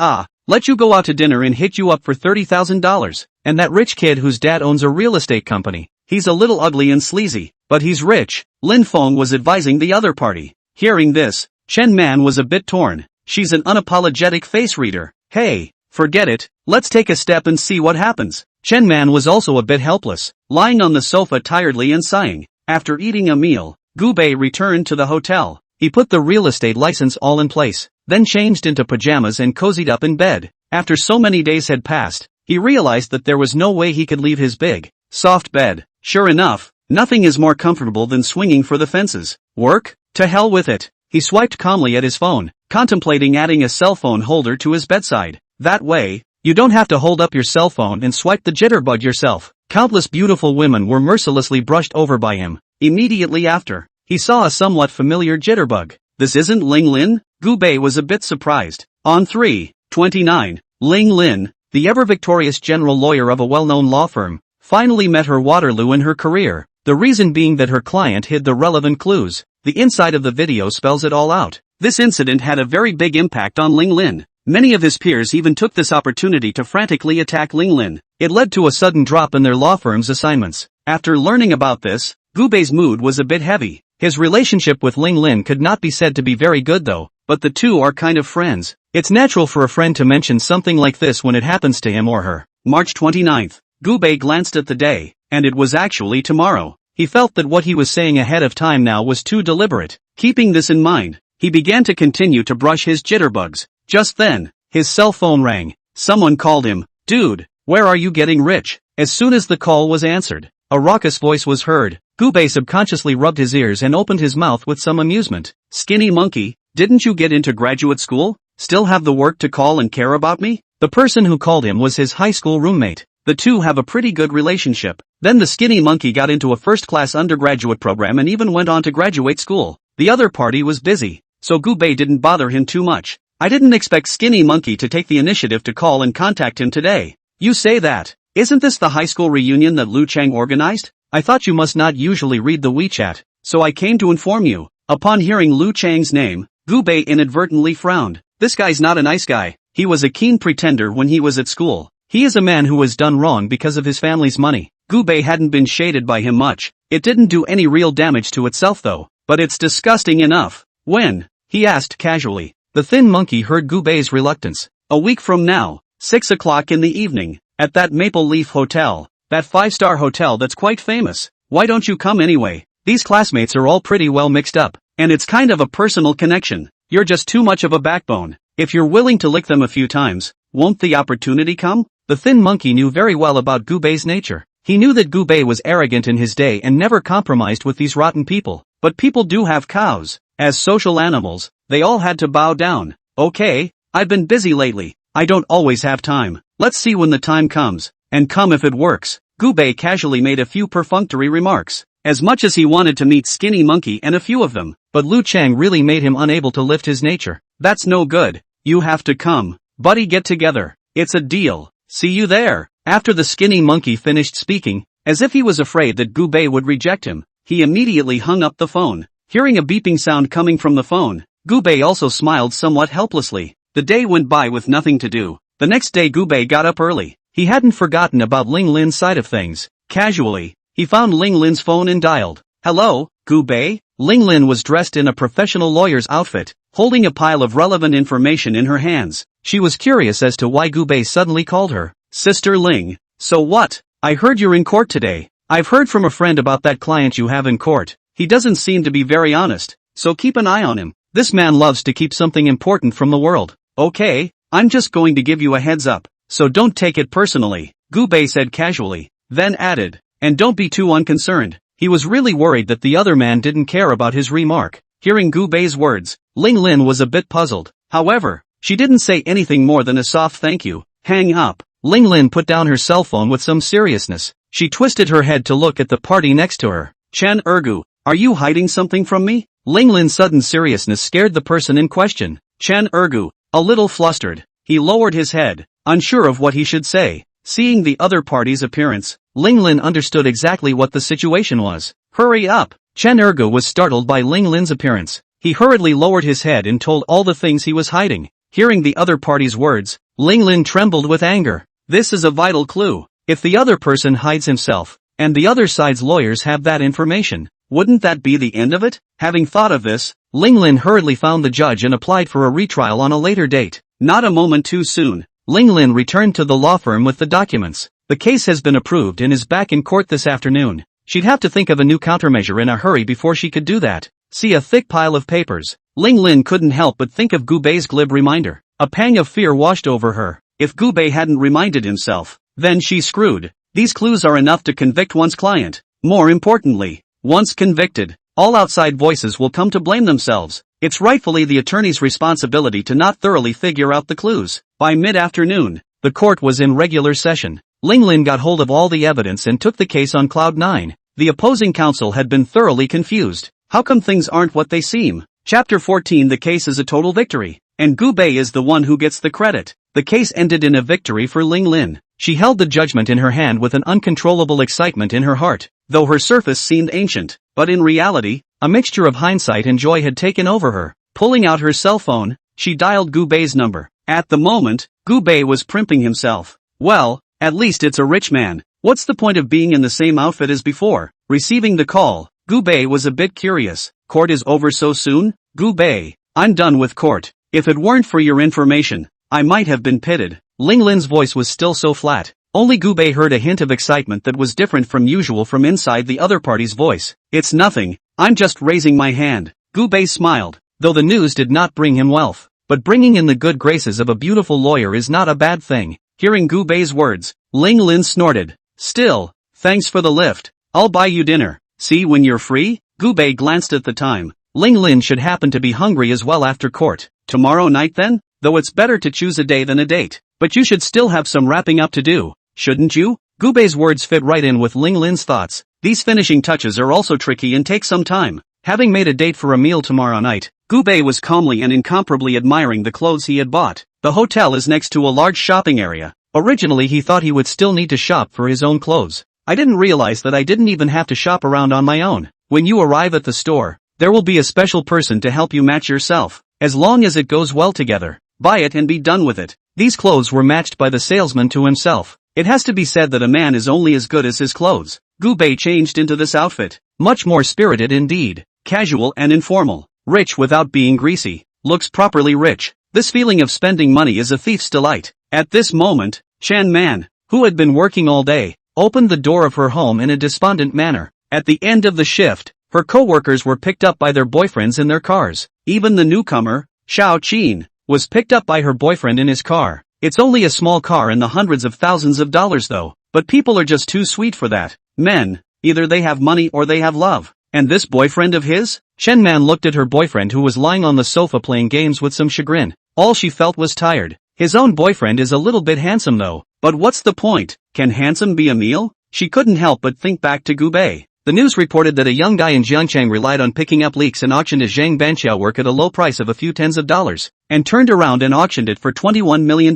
let you go out to dinner and hit you up for $30,000. And that rich kid whose dad owns a real estate company. He's a little ugly and sleazy, but he's rich. Lin Feng was advising the other party. Hearing this, Chen Man was a bit torn. She's an unapologetic face reader. Hey, forget it, let's take a step and see what happens. Chen Man was also a bit helpless, lying on the sofa tiredly and sighing. After eating a meal, Gu Bei returned to the hotel. He put the real estate license all in place, then changed into pajamas and cozied up in bed. After so many days had passed, he realized that there was no way he could leave his big, soft bed. Sure enough, nothing is more comfortable than swinging for the fences. Work? To hell with it. He swiped calmly at his phone, contemplating adding a cell phone holder to his bedside. That way, you don't have to hold up your cell phone and swipe the jitterbug yourself. Countless beautiful women were mercilessly brushed over by him. Immediately after, he saw a somewhat familiar jitterbug. This isn't Ling Lin? Gu Bei was a bit surprised. On 3/29, Ling Lin, the ever-victorious general lawyer of a well-known law firm, finally met her Waterloo in her career. The reason being that her client hid the relevant clues. The inside of the video spells it all out. This incident had a very big impact on Ling Lin. Many of his peers even took this opportunity to frantically attack Ling Lin. It led to a sudden drop in their law firm's assignments. After learning about this, Gu Bei's mood was a bit heavy. His relationship with Ling Lin could not be said to be very good though, but the two are kind of friends. It's natural for a friend to mention something like this when it happens to him or her. March 29th. Gu Bei glanced at the day, and it was actually tomorrow. He felt that what he was saying ahead of time now was too deliberate. Keeping this in mind, he began to continue to brush his jitterbugs. Just then, his cell phone rang. Someone called him. Dude, where are you getting rich? As soon as the call was answered, a raucous voice was heard. Gu Bei subconsciously rubbed his ears and opened his mouth with some amusement. Skinny monkey, didn't you get into graduate school? Still have the work to call and care about me? The person who called him was his high school roommate. The two have a pretty good relationship. Then the skinny monkey got into a first-class undergraduate program and even went on to graduate school. The other party was busy, so Gu Bei didn't bother him too much. I didn't expect Skinny Monkey to take the initiative to call and contact him today. You say that. Isn't this the high school reunion that Lu Chang organized? I thought you must not usually read the WeChat, so I came to inform you. Upon hearing Lu Chang's name, Gu Bei inadvertently frowned. This guy's not a nice guy. He was a keen pretender when he was at school. He is a man who was done wrong because of his family's money. Gu Bei hadn't been shaded by him much. It didn't do any real damage to itself though. But it's disgusting enough. When? He asked casually. The thin monkey heard Gu Bei's reluctance. A week from now, 6 o'clock in the evening, at that Maple Leaf Hotel, that 5-star hotel that's quite famous. Why don't you come anyway? These classmates are all pretty well mixed up, and it's kind of a personal connection. You're just too much of a backbone. If you're willing to lick them a few times, won't the opportunity come? The thin monkey knew very well about Gu Bei's nature. He knew that Gu Bei was arrogant in his day and never compromised with these rotten people. But people do have cows. As social animals, they all had to bow down. Okay, I've been busy lately. I don't always have time. Let's see when the time comes. And come if it works. Gu Bei casually made a few perfunctory remarks. As much as he wanted to meet Skinny Monkey and a few of them, but Lu Chang really made him unable to lift his nature. That's no good. You have to come. Buddy, get together. It's a deal. See you there. After the Skinny Monkey finished speaking, as if he was afraid that Gu Bei would reject him, he immediately hung up the phone. Hearing a beeping sound coming from the phone, Gu Bei also smiled somewhat helplessly. The day went by with nothing to do. The next day Gu Bei got up early. He hadn't forgotten about Ling Lin's side of things. Casually, he found Ling Lin's phone and dialed. Hello, Gu Bei? Ling Lin was dressed in a professional lawyer's outfit, holding a pile of relevant information in her hands. She was curious as to why Gu Bei suddenly called her. Sister Ling, so what? I heard you're in court today. I've heard from a friend about that client you have in court. He doesn't seem to be very honest, so keep an eye on him. This man loves to keep something important from the world. Okay, I'm just going to give you a heads up, so don't take it personally, Gubei said casually, then added, and don't be too unconcerned. He was really worried that the other man didn't care about his remark. Hearing Gubei's words, Ling Lin was a bit puzzled. However, she didn't say anything more than a soft thank you. Hang up. Ling Lin put down her cell phone with some seriousness. She twisted her head to look at the party next to her. Chen Ergu, are you hiding something from me? Ling Lin's sudden seriousness scared the person in question. Chen Ergu, a little flustered, he lowered his head, unsure of what he should say. Seeing the other party's appearance, Ling Lin understood exactly what the situation was. Hurry up! Chen Ergu was startled by Ling Lin's appearance. He hurriedly lowered his head and told all the things he was hiding. Hearing the other party's words, Ling Lin trembled with anger. This is a vital clue. If the other person hides himself, and the other side's lawyers have that information, wouldn't that be the end of it? Having thought of this, Ling Lin hurriedly found the judge and applied for a retrial on a later date. Not a moment too soon, Ling Lin returned to the law firm with the documents. The case has been approved and is back in court this afternoon. She'd have to think of a new countermeasure in a hurry before she could do that. See a thick pile of papers. Ling Lin couldn't help but think of Gubei's glib reminder. A pang of fear washed over her. If Gubei hadn't reminded himself, then she's screwed. These clues are enough to convict one's client. More importantly, once convicted, all outside voices will come to blame themselves. It's rightfully the attorney's responsibility to not thoroughly figure out the clues. By mid-afternoon, the court was in regular session. Ling Lin got hold of all the evidence and took the case on cloud 9. The opposing counsel had been thoroughly confused. How come things aren't what they seem? Chapter 14. The case is a total victory, and Gubei is the one who gets the credit. The case ended in a victory for Ling Lin. She held the judgment in her hand with an uncontrollable excitement in her heart, though her surface seemed ancient, but in reality, a mixture of hindsight and joy had taken over her. Pulling out her cell phone, she dialed Gubei's number. At the moment, Gubei was primping himself. Well, at least it's a rich man. What's the point of being in the same outfit as before? Receiving the call, Gubei was a bit curious. Court is over so soon? Gubei, I'm done with court. If it weren't for your information, I might have been pitted. Ling Lin's voice was still so flat. Only Gubei heard a hint of excitement that was different from usual from inside the other party's voice. It's nothing, I'm just raising my hand. Gubei smiled, though the news did not bring him wealth. But bringing in the good graces of a beautiful lawyer is not a bad thing. Hearing Gubei's words, Ling Lin snorted. Still, thanks for the lift. I'll buy you dinner. See when you're free? Gubei glanced at the time. Ling Lin should happen to be hungry as well after court. Tomorrow night then? Though it's better to choose a day than a date. But you should still have some wrapping up to do, shouldn't you? Gubei's words fit right in with Ling Lin's thoughts. These finishing touches are also tricky and take some time. Having made a date for a meal tomorrow night, Gubei was calmly and incomparably admiring the clothes he had bought. The hotel is next to a large shopping area. Originally he thought he would still need to shop for his own clothes. I didn't realize that I didn't even have to shop around on my own. When you arrive at the store, there will be a special person to help you match yourself. As long as it goes well together, buy it and be done with it. These clothes were matched by the salesman to himself. It has to be said that a man is only as good as his clothes. Gubei changed into this outfit. Much more spirited indeed. Casual and informal. Rich without being greasy. Looks properly rich. This feeling of spending money is a thief's delight. At this moment, Chan Man, who had been working all day, opened the door of her home in a despondent manner. At the end of the shift, her co-workers were picked up by their boyfriends in their cars. Even the newcomer, Xiao Qin, was picked up by her boyfriend in his car. It's only a small car in the hundreds of thousands of dollars though, but people are just too sweet for that. Men, either they have money or they have love. And this boyfriend of his? Shen Man looked at her boyfriend who was lying on the sofa playing games with some chagrin. All she felt was tired. His own boyfriend is a little bit handsome though, but what's the point? Can handsome be a meal? She couldn't help but think back to Gubei. The news reported that a young guy in Jiangchang relied on picking up leaks and auctioned his Zhang Banqiao work at a low price of a few tens of dollars, and turned around and auctioned it for $21 million.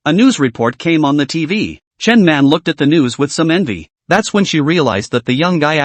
A news report came on the TV. Chen Man looked at the news with some envy. That's when she realized that the young guy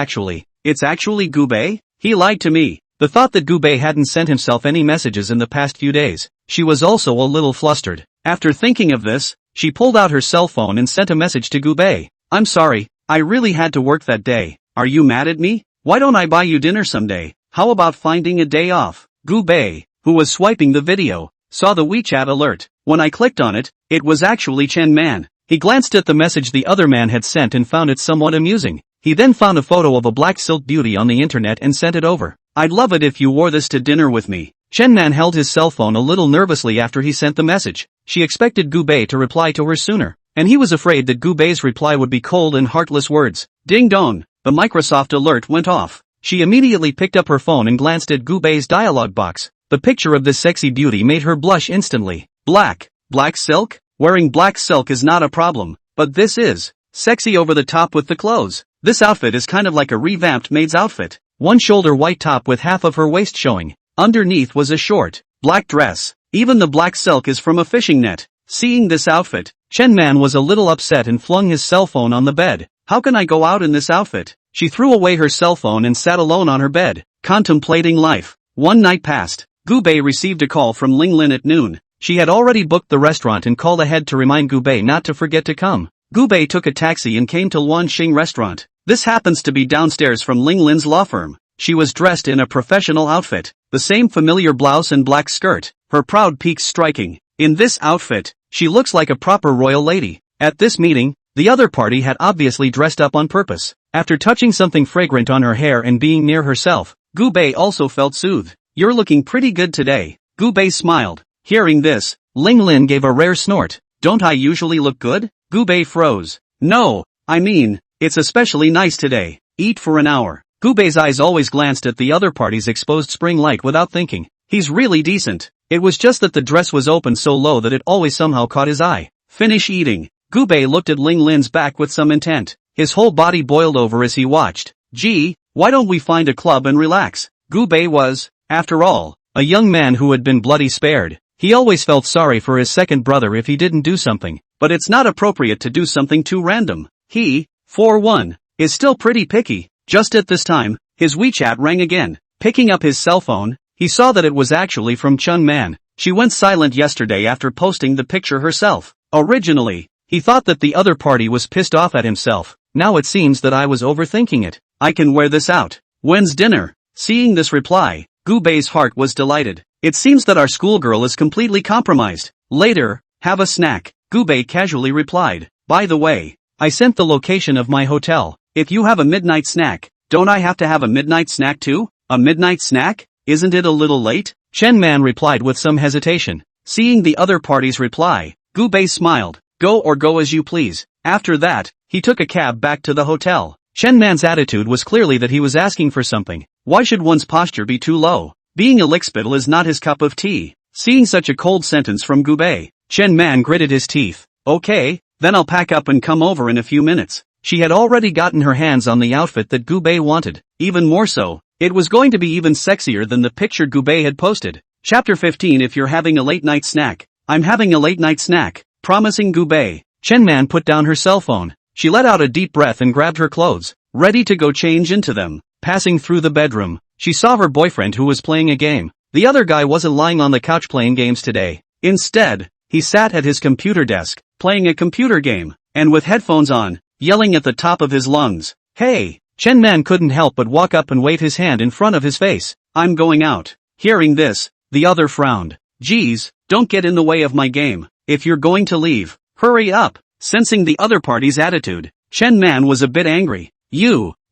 it's actually Gubei? He lied to me. The thought that Gubei hadn't sent himself any messages in the past few days. She was also a little flustered. After thinking of this, she pulled out her cell phone and sent a message to Gubei. I'm sorry, I really had to work that day. Are you mad at me? Why don't I buy you dinner someday? How about finding a day off? Gubei, who was swiping the video, saw the WeChat alert. When I clicked on it, it was actually Chen Man. He glanced at the message the other man had sent and found it somewhat amusing. He then found a photo of a black silk beauty on the internet and sent it over. "I'd love it if you wore this to dinner with me." Chenman held his cell phone a little nervously after he sent the message. She expected Gubei to reply to her sooner, and he was afraid that Gubei's reply would be cold and heartless words. Ding dong, the Microsoft alert went off. She immediately picked up her phone and glanced at Gubei's dialog box. The picture of this sexy beauty made her blush instantly. Black silk? Wearing black silk is not a problem, but this is sexy over the top with the clothes. This outfit is kind of like a revamped maid's outfit. One shoulder white top with half of her waist showing. Underneath was a short, black dress. Even the black silk is from a fishing net. Seeing this outfit, Chenman was a little upset and flung his cell phone on the bed. How can I go out in this outfit? She threw away her cell phone and sat alone on her bed, contemplating life. One night passed. Gubei received a call from Linglin at noon. She had already booked the restaurant and called ahead to remind Gubei not to forget to come. Gubei took a taxi and came to Luan Xing restaurant. This happens to be downstairs from Linglin's law firm. She was dressed in a professional outfit, the same familiar blouse and black skirt, her proud peaks striking. In this outfit, she looks like a proper royal lady. At this meeting, the other party had obviously dressed up on purpose. After touching something fragrant on her hair and being near herself, Gubei also felt soothed. "You're looking pretty good today." Gubei smiled. Hearing this, Linglin gave a rare snort. "Don't I usually look good?" Gubei froze. "No, I mean, it's especially nice today. Eat for an hour." Gubei's eyes always glanced at the other party's exposed spring light without thinking. He's really decent. It was just that the dress was open so low that it always somehow caught his eye. Finish eating. Gubei looked at Linglin's back with some intent. His whole body boiled over as he watched. "Gee, why don't we find a club and relax?" Gubei was, after all, a young man who had been bloody spared. He always felt sorry for his second brother if he didn't do something, but it's not appropriate to do something too random. He, for one, is still pretty picky. Just at this time, his WeChat rang again. Picking up his cell phone, he saw that it was actually from Chun Man. She went silent yesterday after posting the picture herself. Originally, he thought that the other party was pissed off at himself. Now it seems that I was overthinking it. I can wear this out. When's dinner? Seeing this reply, Gubei's heart was delighted. It seems that our schoolgirl is completely compromised. Later, have a snack, Gubei casually replied. By the way, I sent the location of my hotel. If you have a midnight snack, don't I have to have a midnight snack too? A midnight snack? Isn't it a little late? Chen Man replied with some hesitation. Seeing the other party's reply, Gubei smiled. Go or go as you please. After that, he took a cab back to the hotel. Chen Man's attitude was clearly that he was asking for something. Why should one's posture be too low? Being a lickspittle is not his cup of tea. Seeing such a cold sentence from Gubei, Chen Man gritted his teeth. Okay, then I'll pack up and come over in a few minutes. She had already gotten her hands on the outfit that Gubei wanted. Even more so, it was going to be even sexier than the picture Gubei had posted. Chapter 15. If you're having a late night snack, I'm having a late night snack, promising Gubei. Chen Man put down her cell phone. She let out a deep breath and grabbed her clothes, ready to go change into them. Passing through the bedroom, she saw her boyfriend who was playing a game. The other guy wasn't lying on the couch playing games today. Instead, he sat at his computer desk, playing a computer game, and with headphones on, yelling at the top of his lungs. Hey! Chen Man couldn't help but walk up and wave his hand in front of his face. I'm going out. Hearing this, the other frowned. Geez, don't get in the way of my game. If you're going to leave, hurry up. Sensing the other party's attitude, Chen Man was a bit angry.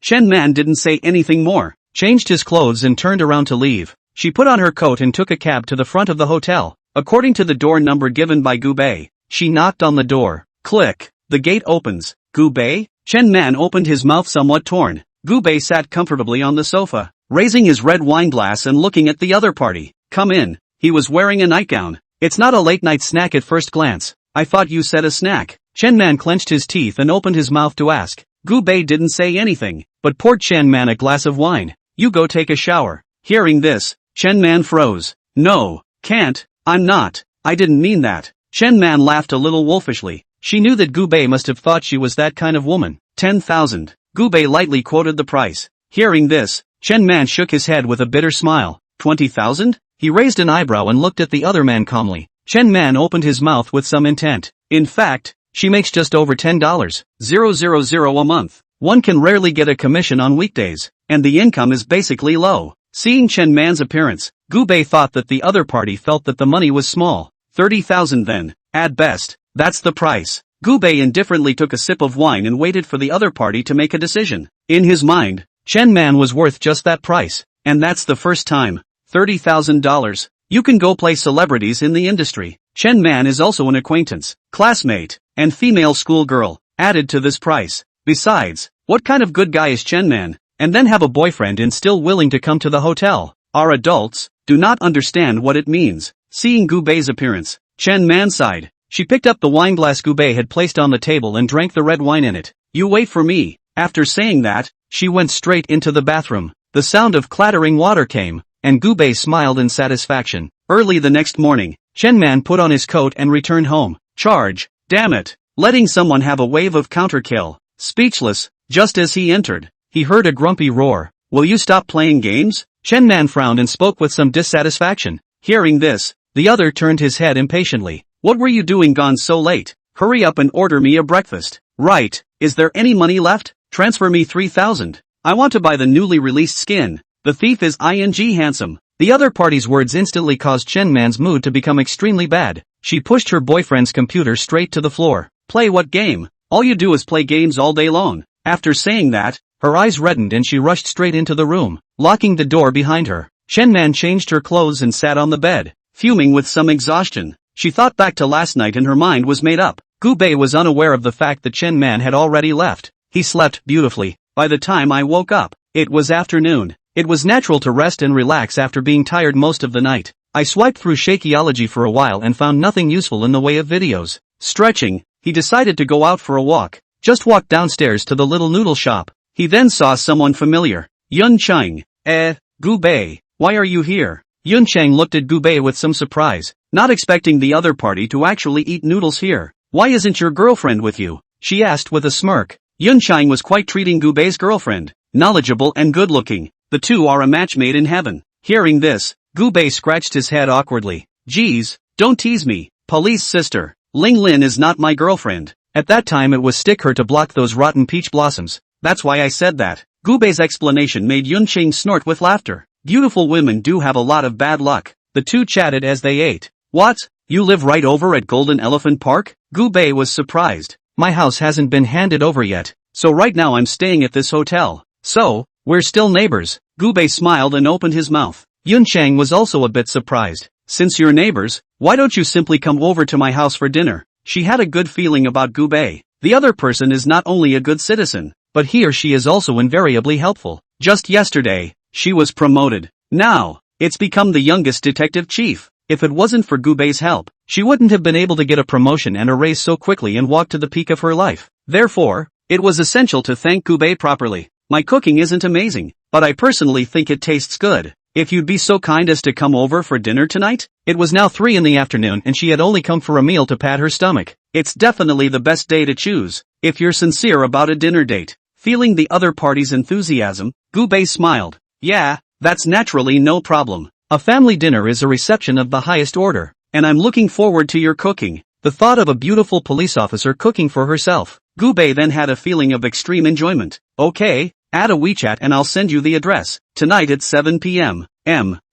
Chen Man didn't say anything more, changed his clothes and turned around to leave. She put on her coat and took a cab to the front of the hotel. According to the door number given by Gubei, she knocked on the door. Click. The gate opens. Gubei? Chen Man opened his mouth somewhat torn. Gubei sat comfortably on the sofa, raising his red wine glass and looking at the other party. Come in. He was wearing a nightgown. It's not a late night snack at first glance. I thought you said a snack. Chen Man clenched his teeth and opened his mouth to ask. Gubei didn't say anything, but poured Chen Man a glass of wine. You go take a shower. Hearing this, Chen Man froze. No, can't, I'm not. I didn't mean that. Chen Man laughed a little wolfishly. She knew that Gubei must have thought she was that kind of woman. 10,000. Gubei lightly quoted the price. Hearing this, Chen Man shook his head with a bitter smile. 20,000? He raised an eyebrow and looked at the other man calmly. Chen Man opened his mouth with some intent. In fact, she makes just over $10,000 a month. One can rarely get a commission on weekdays, and the income is basically low. Seeing Chen Man's appearance, Gubei thought that the other party felt that the money was small. 30,000 then, at best, that's the price. Gubei indifferently took a sip of wine and waited for the other party to make a decision. In his mind, Chen Man was worth just that price, and that's the first time. $30,000. You can go play celebrities in the industry. Chen Man is also an acquaintance, classmate, and female schoolgirl, added to this price. Besides, what kind of good guy is Chen Man? And then have a boyfriend and still willing to come to the hotel. Our adults do not understand what it means. Seeing Gubei's appearance, Chen Man sighed. She picked up the wineglass Gubei had placed on the table and drank the red wine in it. You wait for me. After saying that, she went straight into the bathroom. The sound of clattering water came, and Gubei smiled in satisfaction. Early the next morning, Chen Man put on his coat and returned home. Charge, damn it, letting someone have a wave of counterkill. Speechless, just as he entered, he heard a grumpy roar. Will you stop playing games? Chen Man frowned and spoke with some dissatisfaction. Hearing this, the other turned his head impatiently. What were you doing gone so late? Hurry up and order me a breakfast. Right, is there any money left? Transfer me 3,000. I want to buy the newly released skin. The thief is handsome. The other party's words instantly caused Chen Man's mood to become extremely bad. She pushed her boyfriend's computer straight to the floor. Play what game? All you do is play games all day long. After saying that, her eyes reddened and she rushed straight into the room, locking the door behind her. Chen Man changed her clothes and sat on the bed, fuming with some exhaustion. She thought back to last night and her mind was made up. Gubei was unaware of the fact that Chen Man had already left. He slept beautifully. By the time I woke up, it was afternoon. It was natural to rest and relax after being tired most of the night. I swiped through Shakeology for a while and found nothing useful in the way of videos. Stretching, he decided to go out for a walk. Just walked downstairs to the little noodle shop. He then saw someone familiar. Yun Chang. Gubei, why are you here? Yun Chang looked at Gubei with some surprise, not expecting the other party to actually eat noodles here. Why isn't your girlfriend with you? She asked with a smirk. Yun Chang was quite treating Gubei's girlfriend, knowledgeable and good-looking. The two are a match made in heaven. Hearing this, Gubei scratched his head awkwardly. Geez, don't tease me. Police sister, Ling Lin is not my girlfriend. At that time it was stick her to block those rotten peach blossoms. That's why I said that. Gubei's explanation made Yun Chang snort with laughter. Beautiful women do have a lot of bad luck. The two chatted as they ate. What? You live right over at Golden Elephant Park? Gubei was surprised. My house hasn't been handed over yet, so right now I'm staying at this hotel. So, we're still neighbors. Gubei smiled and opened his mouth. Yun Chang was also a bit surprised. Since you're neighbors, why don't you simply come over to my house for dinner? She had a good feeling about Gubei. The other person is not only a good citizen, but he or she is also invariably helpful. Just yesterday, she was promoted. Now, it's become the youngest detective chief. If it wasn't for Gubei's help, she wouldn't have been able to get a promotion and a raise so quickly and walk to the peak of her life. Therefore, it was essential to thank Gubei properly. My cooking isn't amazing, but I personally think it tastes good. If you'd be so kind as to come over for dinner tonight? It was now 3 in the afternoon and she had only come for a meal to pad her stomach. It's definitely the best day to choose, if you're sincere about a dinner date. Feeling the other party's enthusiasm, Gubei smiled. Yeah, that's naturally no problem. A family dinner is a reception of the highest order, and I'm looking forward to your cooking. The thought of a beautiful police officer cooking for herself. Gubei then had a feeling of extreme enjoyment. Okay, add a WeChat and I'll send you the address. Tonight at 7 p.m.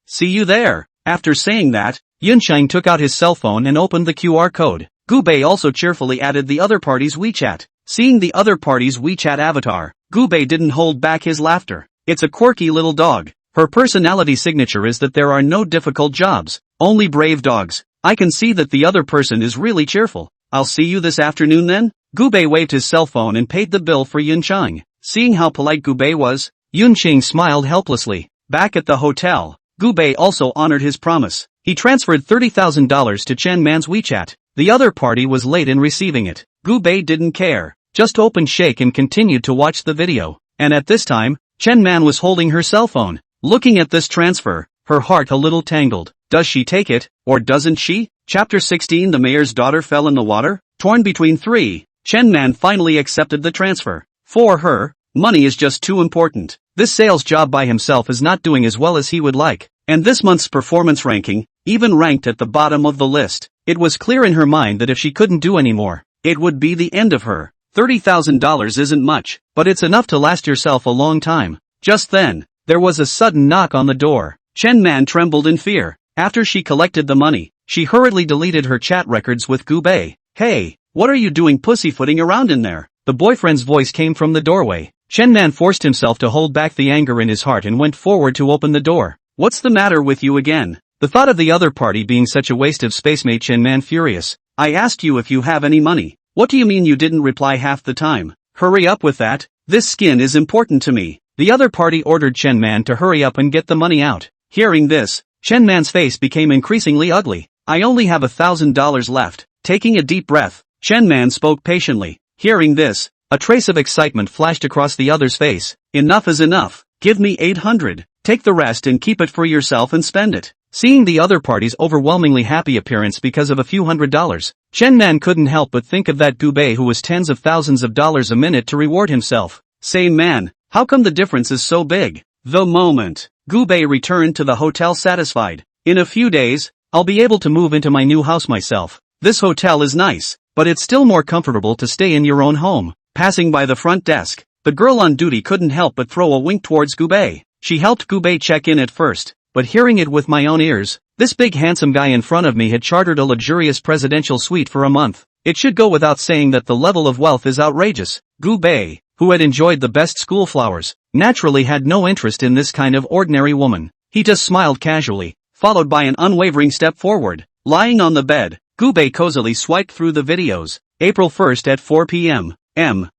See you there. After saying that, Yun Chang took out his cell phone and opened the QR code. Gubei also cheerfully added the other party's WeChat. Seeing the other party's WeChat avatar, Gubei didn't hold back his laughter. It's a quirky little dog. Her personality signature is that there are no difficult jobs, only brave dogs. I can see that the other person is really cheerful. I'll see you this afternoon then? Gubei waved his cell phone and paid the bill for Yun Chang. Seeing how polite Gubei was, Yun Chang smiled helplessly. Back at the hotel, Gubei also honored his promise. He transferred $30,000 to Chen Man's WeChat. The other party was late in receiving it. Gubei didn't care, just opened Shake and continued to watch the video. And at this time, Chen Man was holding her cell phone. Looking at this transfer, her heart a little tangled. Does she take it, or doesn't she? Chapter 16 The mayor's daughter fell in the water? Torn between three, Chen Man finally accepted the transfer. For her, money is just too important. This sales job by himself is not doing as well as he would like, and this month's performance ranking, even ranked at the bottom of the list. It was clear in her mind that if she couldn't do any more, it would be the end of her. $30,000 isn't much, but it's enough to last yourself a long time. Just then, there was a sudden knock on the door. Chen Man trembled in fear. After she collected the money, she hurriedly deleted her chat records with Gubei. Hey, What are you doing pussyfooting around in there? The boyfriend's voice came from the doorway. Chen Man forced himself to hold back the anger in his heart and went forward to open the door. What's the matter with you again? The thought of the other party being such a waste of space made Chen Man furious. I asked you if you have any money. What do you mean you didn't reply half the time? Hurry up with that. This skin is important to me. The other party ordered Chen Man to hurry up and get the money out. Hearing this, Chen Man's face became increasingly ugly. I only have $1,000 left. Taking a deep breath, Chen Man spoke patiently. Hearing this, a trace of excitement flashed across the other's face. Enough is enough. Give me 800. Take the rest and keep it for yourself and spend it. Seeing the other party's overwhelmingly happy appearance because of a few $100s, Chen Man couldn't help but think of that Gubei who was tens of thousands of dollars a minute to reward himself. Say man, how come the difference is so big? The moment Gubei returned to the hotel satisfied. In a few days, I'll be able to move into my new house myself. This hotel is nice, but it's still more comfortable to stay in your own home. Passing by the front desk, the girl on duty couldn't help but throw a wink towards Gubei. She helped Gubei check in at first, but hearing it with my own ears, this big handsome guy in front of me had chartered a luxurious presidential suite for a month. It should go without saying that the level of wealth is outrageous. Gubei, who had enjoyed the best school flowers, naturally had no interest in this kind of ordinary woman. He just smiled casually, followed by an unwavering step forward. Lying on the bed, Gubei cozily swiped through the videos. April 1st at 4 p.m.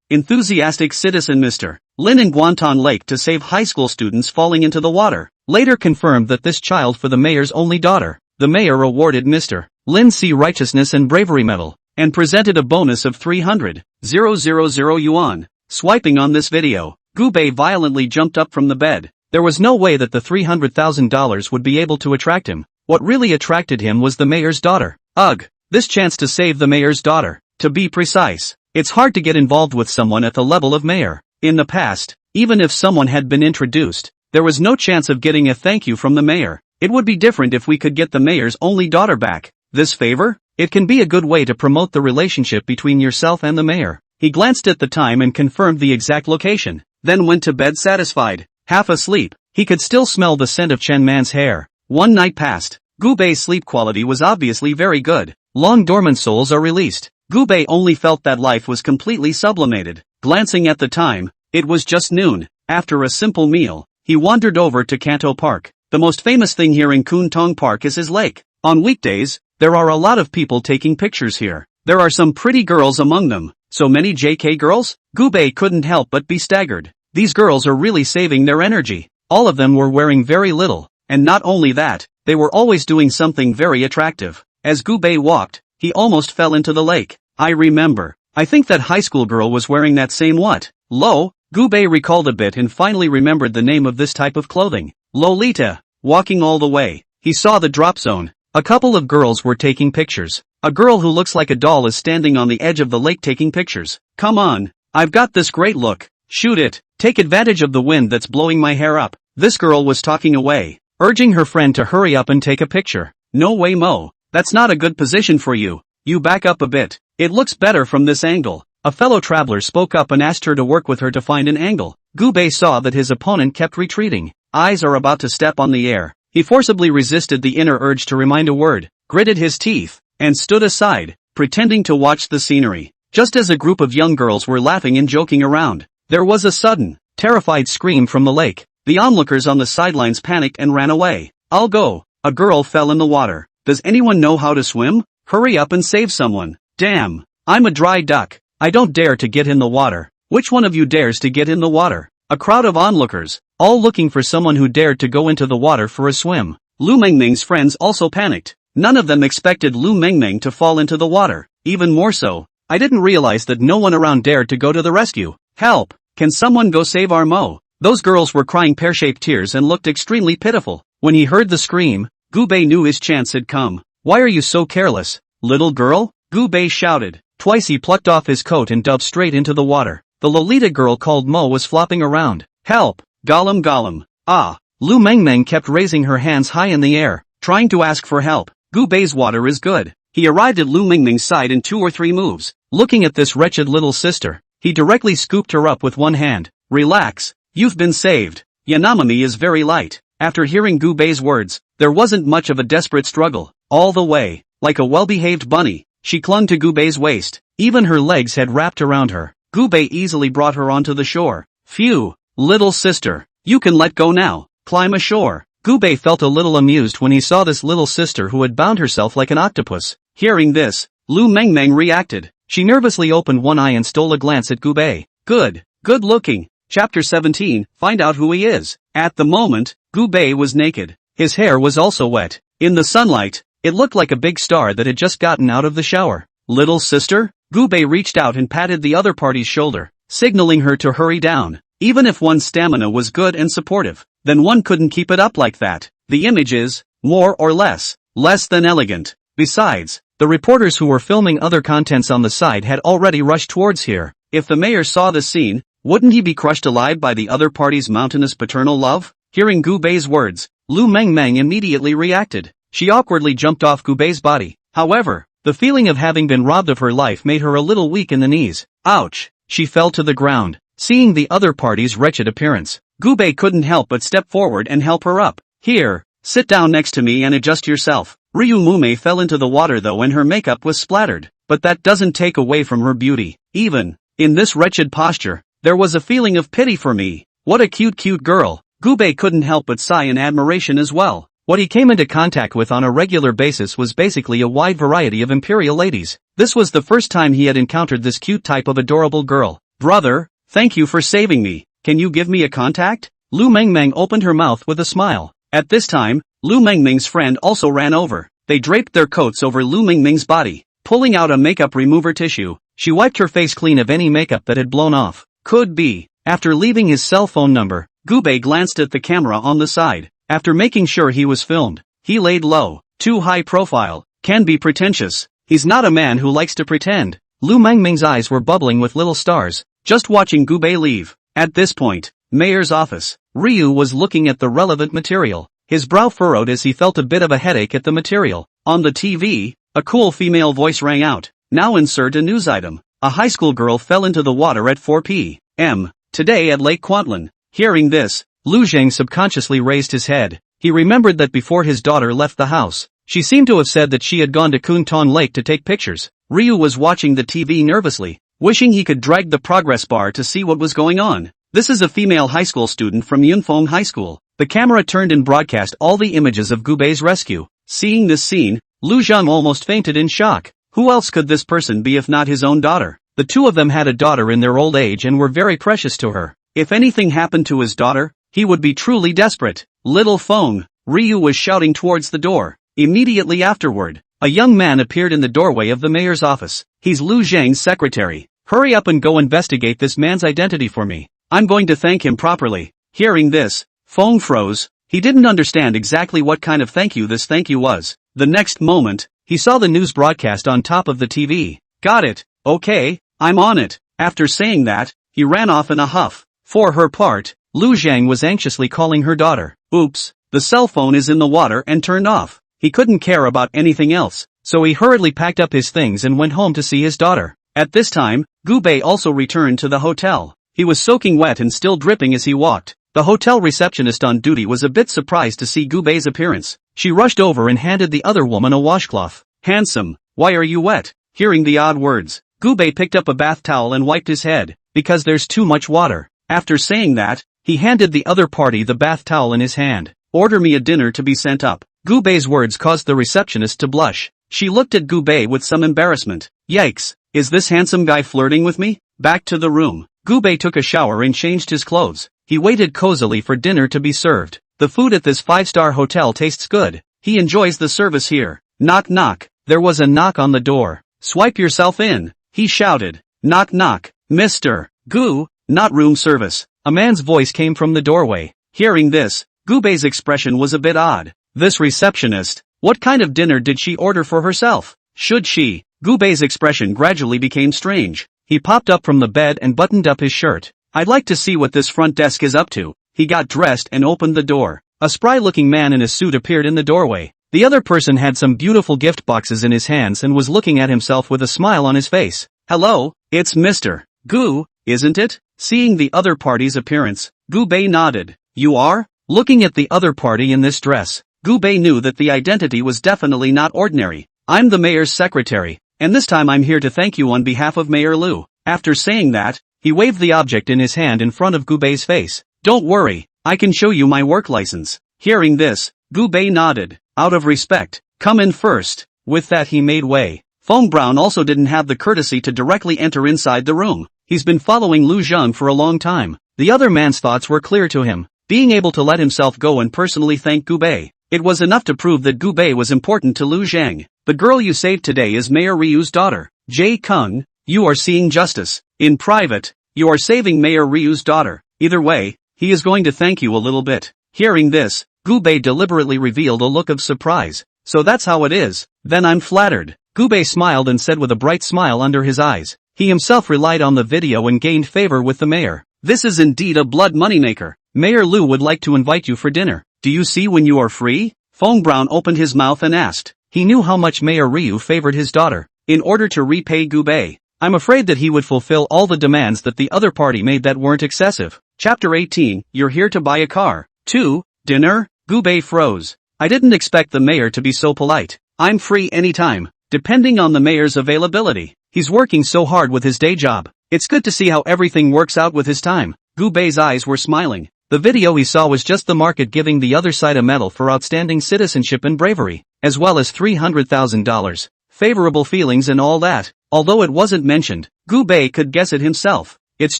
Enthusiastic citizen Mr. Lin in Guantan Lake to save high school students falling into the water. Later confirmed that this child for the mayor's only daughter. The mayor awarded Mr. Lin C Righteousness and Bravery Medal, and presented a bonus of 300,000 yuan. Swiping on this video, Gubei violently jumped up from the bed. There was no way that the $300,000 would be able to attract him. What really attracted him was the mayor's daughter. Ugh, this chance to save the mayor's daughter. To be precise, it's hard to get involved with someone at the level of mayor. In the past, even if someone had been introduced, there was no chance of getting a thank you from the mayor. It would be different if we could get the mayor's only daughter back. This favor? It can be a good way to promote the relationship between yourself and the mayor. He glanced at the time and confirmed the exact location, then went to bed satisfied. Half asleep, he could still smell the scent of Chen Man's hair. One night passed. Gubei's sleep quality was obviously very good. Long dormant souls are released. Gubei only felt that life was completely sublimated. Glancing at the time, it was just noon. After a simple meal, he wandered over to Kanto Park. The most famous thing here in Kuntong Park is his lake. On weekdays, there are a lot of people taking pictures here. There are some pretty girls among them. So many JK girls? Gubei couldn't help but be staggered. These girls are really saving their energy. All of them were wearing very little. And not only that, they were always doing something very attractive. As Gubei walked, he almost fell into the lake. I remember. I think that high school girl was wearing that same what? Lo? Gubei recalled a bit and finally remembered the name of this type of clothing. Lolita. Walking all the way, he saw the drop zone. A couple of girls were taking pictures. A girl who looks like a doll is standing on the edge of the lake taking pictures. Come on. I've got this great look. Shoot it. Take advantage of the wind that's blowing my hair up. This girl was talking away, urging her friend to hurry up and take a picture. No way Mo. That's not a good position for you. You back up a bit. It looks better from this angle. A fellow traveler spoke up and asked her to work with her to find an angle. Gubei saw that his opponent kept retreating. Eyes are about to step on the air. He forcibly resisted the inner urge to remind a word, gritted his teeth, and stood aside, pretending to watch the scenery. Just as a group of young girls were laughing and joking around, there was a sudden, terrified scream from the lake. The onlookers on the sidelines panicked and ran away. I'll go. A girl fell in the water. Does anyone know how to swim? Hurry up and save someone. Damn. I'm a dry duck. I don't dare to get in the water. Which one of you dares to get in the water? A crowd of onlookers, all looking for someone who dared to go into the water for a swim. Lu Mengming's friends also panicked. None of them expected Lu Mengming to fall into the water. Even more so, I didn't realize that no one around dared to go to the rescue. Help! Can someone go save our Mo? Those girls were crying pear-shaped tears and looked extremely pitiful. When he heard the scream, Gubei knew his chance had come. Why are you so careless, little girl? Gubei shouted. Twice he plucked off his coat and dove straight into the water. The Lolita girl called Mo was flopping around. Help! Gollum Gollum! Ah! Lu Mengmeng kept raising her hands high in the air, trying to ask for help. Gubei's water is good. He arrived at Lu Mengming's side in 2 or 3 moves. Looking at this wretched little sister, he directly scooped her up with one hand. Relax. You've been saved. Yanamami is very light. After hearing Gubei's words, there wasn't much of a desperate struggle. All the way, like a well-behaved bunny, She clung to Gubei's waist. Even her legs had wrapped around her. Gubei easily brought her onto the shore. Phew, little sister, you can let go now. Climb ashore. Gubei felt a little amused when he saw this little sister who had bound herself like an octopus. Hearing this, Lu Mengmeng reacted. She nervously opened one eye and stole a glance at Gubei. Good looking. Chapter 17, find out who he is. At the moment, Gubei was naked. His hair was also wet. In the sunlight, it looked like a big star that had just gotten out of the shower. Little sister? Gubei reached out and patted the other party's shoulder, signaling her to hurry down. Even if one's stamina was good and supportive, then one couldn't keep it up like that. The image is, more or less than elegant. Besides, the reporters who were filming other contents on the side had already rushed towards here. If the mayor saw this scene, wouldn't he be crushed alive by the other party's mountainous paternal love? Hearing Gubei's words, Lu Mengmeng immediately reacted. She awkwardly jumped off Gubei's body. However, the feeling of having been robbed of her life made her a little weak in the knees. Ouch! She fell to the ground. Seeing the other party's wretched appearance, Gubei couldn't help but step forward and help her up. Here, sit down next to me and adjust yourself. Ryu Mume fell into the water though and her makeup was splattered, but that doesn't take away from her beauty. Even in this wretched posture, there was a feeling of pity for me. What a cute girl. Gubei couldn't help but sigh in admiration as well. What he came into contact with on a regular basis was basically a wide variety of imperial ladies. This was the first time he had encountered this cute type of adorable girl. Brother, thank you for saving me. Can you give me a contact? Lu Mengmeng opened her mouth with a smile. At this time, Lu Mengmeng's friend also ran over. They draped their coats over Lu Mengmeng's body. Pulling out a makeup remover tissue, she wiped her face clean of any makeup that had blown off. Could be. After leaving his cell phone number, Gubei glanced at the camera on the side. After making sure he was filmed, he laid low. Too high profile. Can be pretentious. He's not a man who likes to pretend. Lu Mengmeng's eyes were bubbling with little stars, just watching Gubei leave. At this point, mayor's office. Ryu was looking at the relevant material. His brow furrowed as he felt a bit of a headache at the material. On the TV, a cool female voice rang out. Now insert a news item. A high school girl fell into the water at 4 p.m. today at Lake Kwantlen. Hearing this, Lu Zhang subconsciously raised his head. He remembered that before his daughter left the house, she seemed to have said that she had gone to Kunton Lake to take pictures. Ryu was watching the TV nervously, wishing he could drag the progress bar to see what was going on. This is a female high school student from Yunfeng High School. The camera turned and broadcast all the images of Gubei's rescue. Seeing this scene, Lu Zhang almost fainted in shock. Who else could this person be if not his own daughter? The two of them had a daughter in their old age and were very precious to her. If anything happened to his daughter, he would be truly desperate. Little Feng, Ryu was shouting towards the door. Immediately afterward, a young man appeared in the doorway of the mayor's office. He's Lu Zhang's secretary. Hurry up and go investigate this man's identity for me. I'm going to thank him properly. Hearing this, Feng froze. He didn't understand exactly what kind of thank you this thank you was. The next moment, he saw the news broadcast on top of the TV. Got it. Okay, I'm on it. After saying that, he ran off in a huff. For her part, Lu Zhang was anxiously calling her daughter. Oops, the cell phone is in the water and turned off. He couldn't care about anything else, so he hurriedly packed up his things and went home to see his daughter. At this time, Gubei also returned to the hotel. He was soaking wet and still dripping as he walked. The hotel receptionist on duty was a bit surprised to see Gubei's appearance. She rushed over and handed the other woman a washcloth. Handsome, why are you wet? Hearing the odd words, Gubei picked up a bath towel and wiped his head, because there's too much water. After saying that, he handed the other party the bath towel in his hand. Order me a dinner to be sent up. Gubei's words caused the receptionist to blush. She looked at Gubei with some embarrassment. Yikes, is this handsome guy flirting with me? Back to the room. Gubei took a shower and changed his clothes. He waited cozily for dinner to be served. The food at this 5-star hotel tastes good. He enjoys the service here. Knock knock. There was a knock on the door. Swipe yourself in, he shouted. Knock knock. Mr. Gu, not room service. A man's voice came from the doorway. Hearing this, Gubei's expression was a bit odd. This receptionist, what kind of dinner did she order for herself? Should she? Gubei's expression gradually became strange. He popped up from the bed and buttoned up his shirt. I'd like to see what this front desk is up to. He got dressed and opened the door. A spry-looking man in a suit appeared in the doorway. The other person had some beautiful gift boxes in his hands and was looking at himself with a smile on his face. Hello, it's Mr. Gu, isn't it? Seeing the other party's appearance, Gubei nodded. You are? Looking at the other party in this dress, Gubei knew that the identity was definitely not ordinary. I'm the mayor's secretary. and this time I'm here to thank you on behalf of Mayor Liu. After saying that, he waved the object in his hand in front of Gu Bei's face. Don't worry, I can show you my work license. Hearing this, Gu Bei nodded. Out of respect, come in first. With that he made way. Feng Brown also didn't have the courtesy to directly enter inside the room. He's been following Lu Zheng for a long time. The other man's thoughts were clear to him. Being able to let himself go and personally thank Gu Bei, it was enough to prove that Gu Bei was important to Lu Zheng. The girl you saved today is Mayor Ryu's daughter. Jay Kung, you are seeing justice. In private, you are saving Mayor Ryu's daughter. Either way, he is going to thank you a little bit. Hearing this, Gu Bei deliberately revealed a look of surprise. So that's how it is. Then I'm flattered. Gu Bei smiled and said with a bright smile under his eyes. He himself relied on the video and gained favor with the mayor. This is indeed a blood moneymaker. Mayor Liu would like to invite you for dinner. Do you see when you are free? Feng Brown opened his mouth and asked. He knew how much Mayor Ryu favored his daughter. In order to repay Gu Bei, I'm afraid that he would fulfill all the demands that the other party made that weren't excessive. Chapter 18, You're here to buy a car. 2. Dinner? Gu Bei froze. I didn't expect the mayor to be so polite. I'm free anytime, depending on the mayor's availability. He's working so hard with his day job. It's good to see how everything works out with his time. Gu Bei's eyes were smiling. The video he saw was just the market giving the other side a medal for outstanding citizenship and bravery, as well as $300,000. Favorable feelings and all that. Although it wasn't mentioned, Gu Bei could guess it himself. It's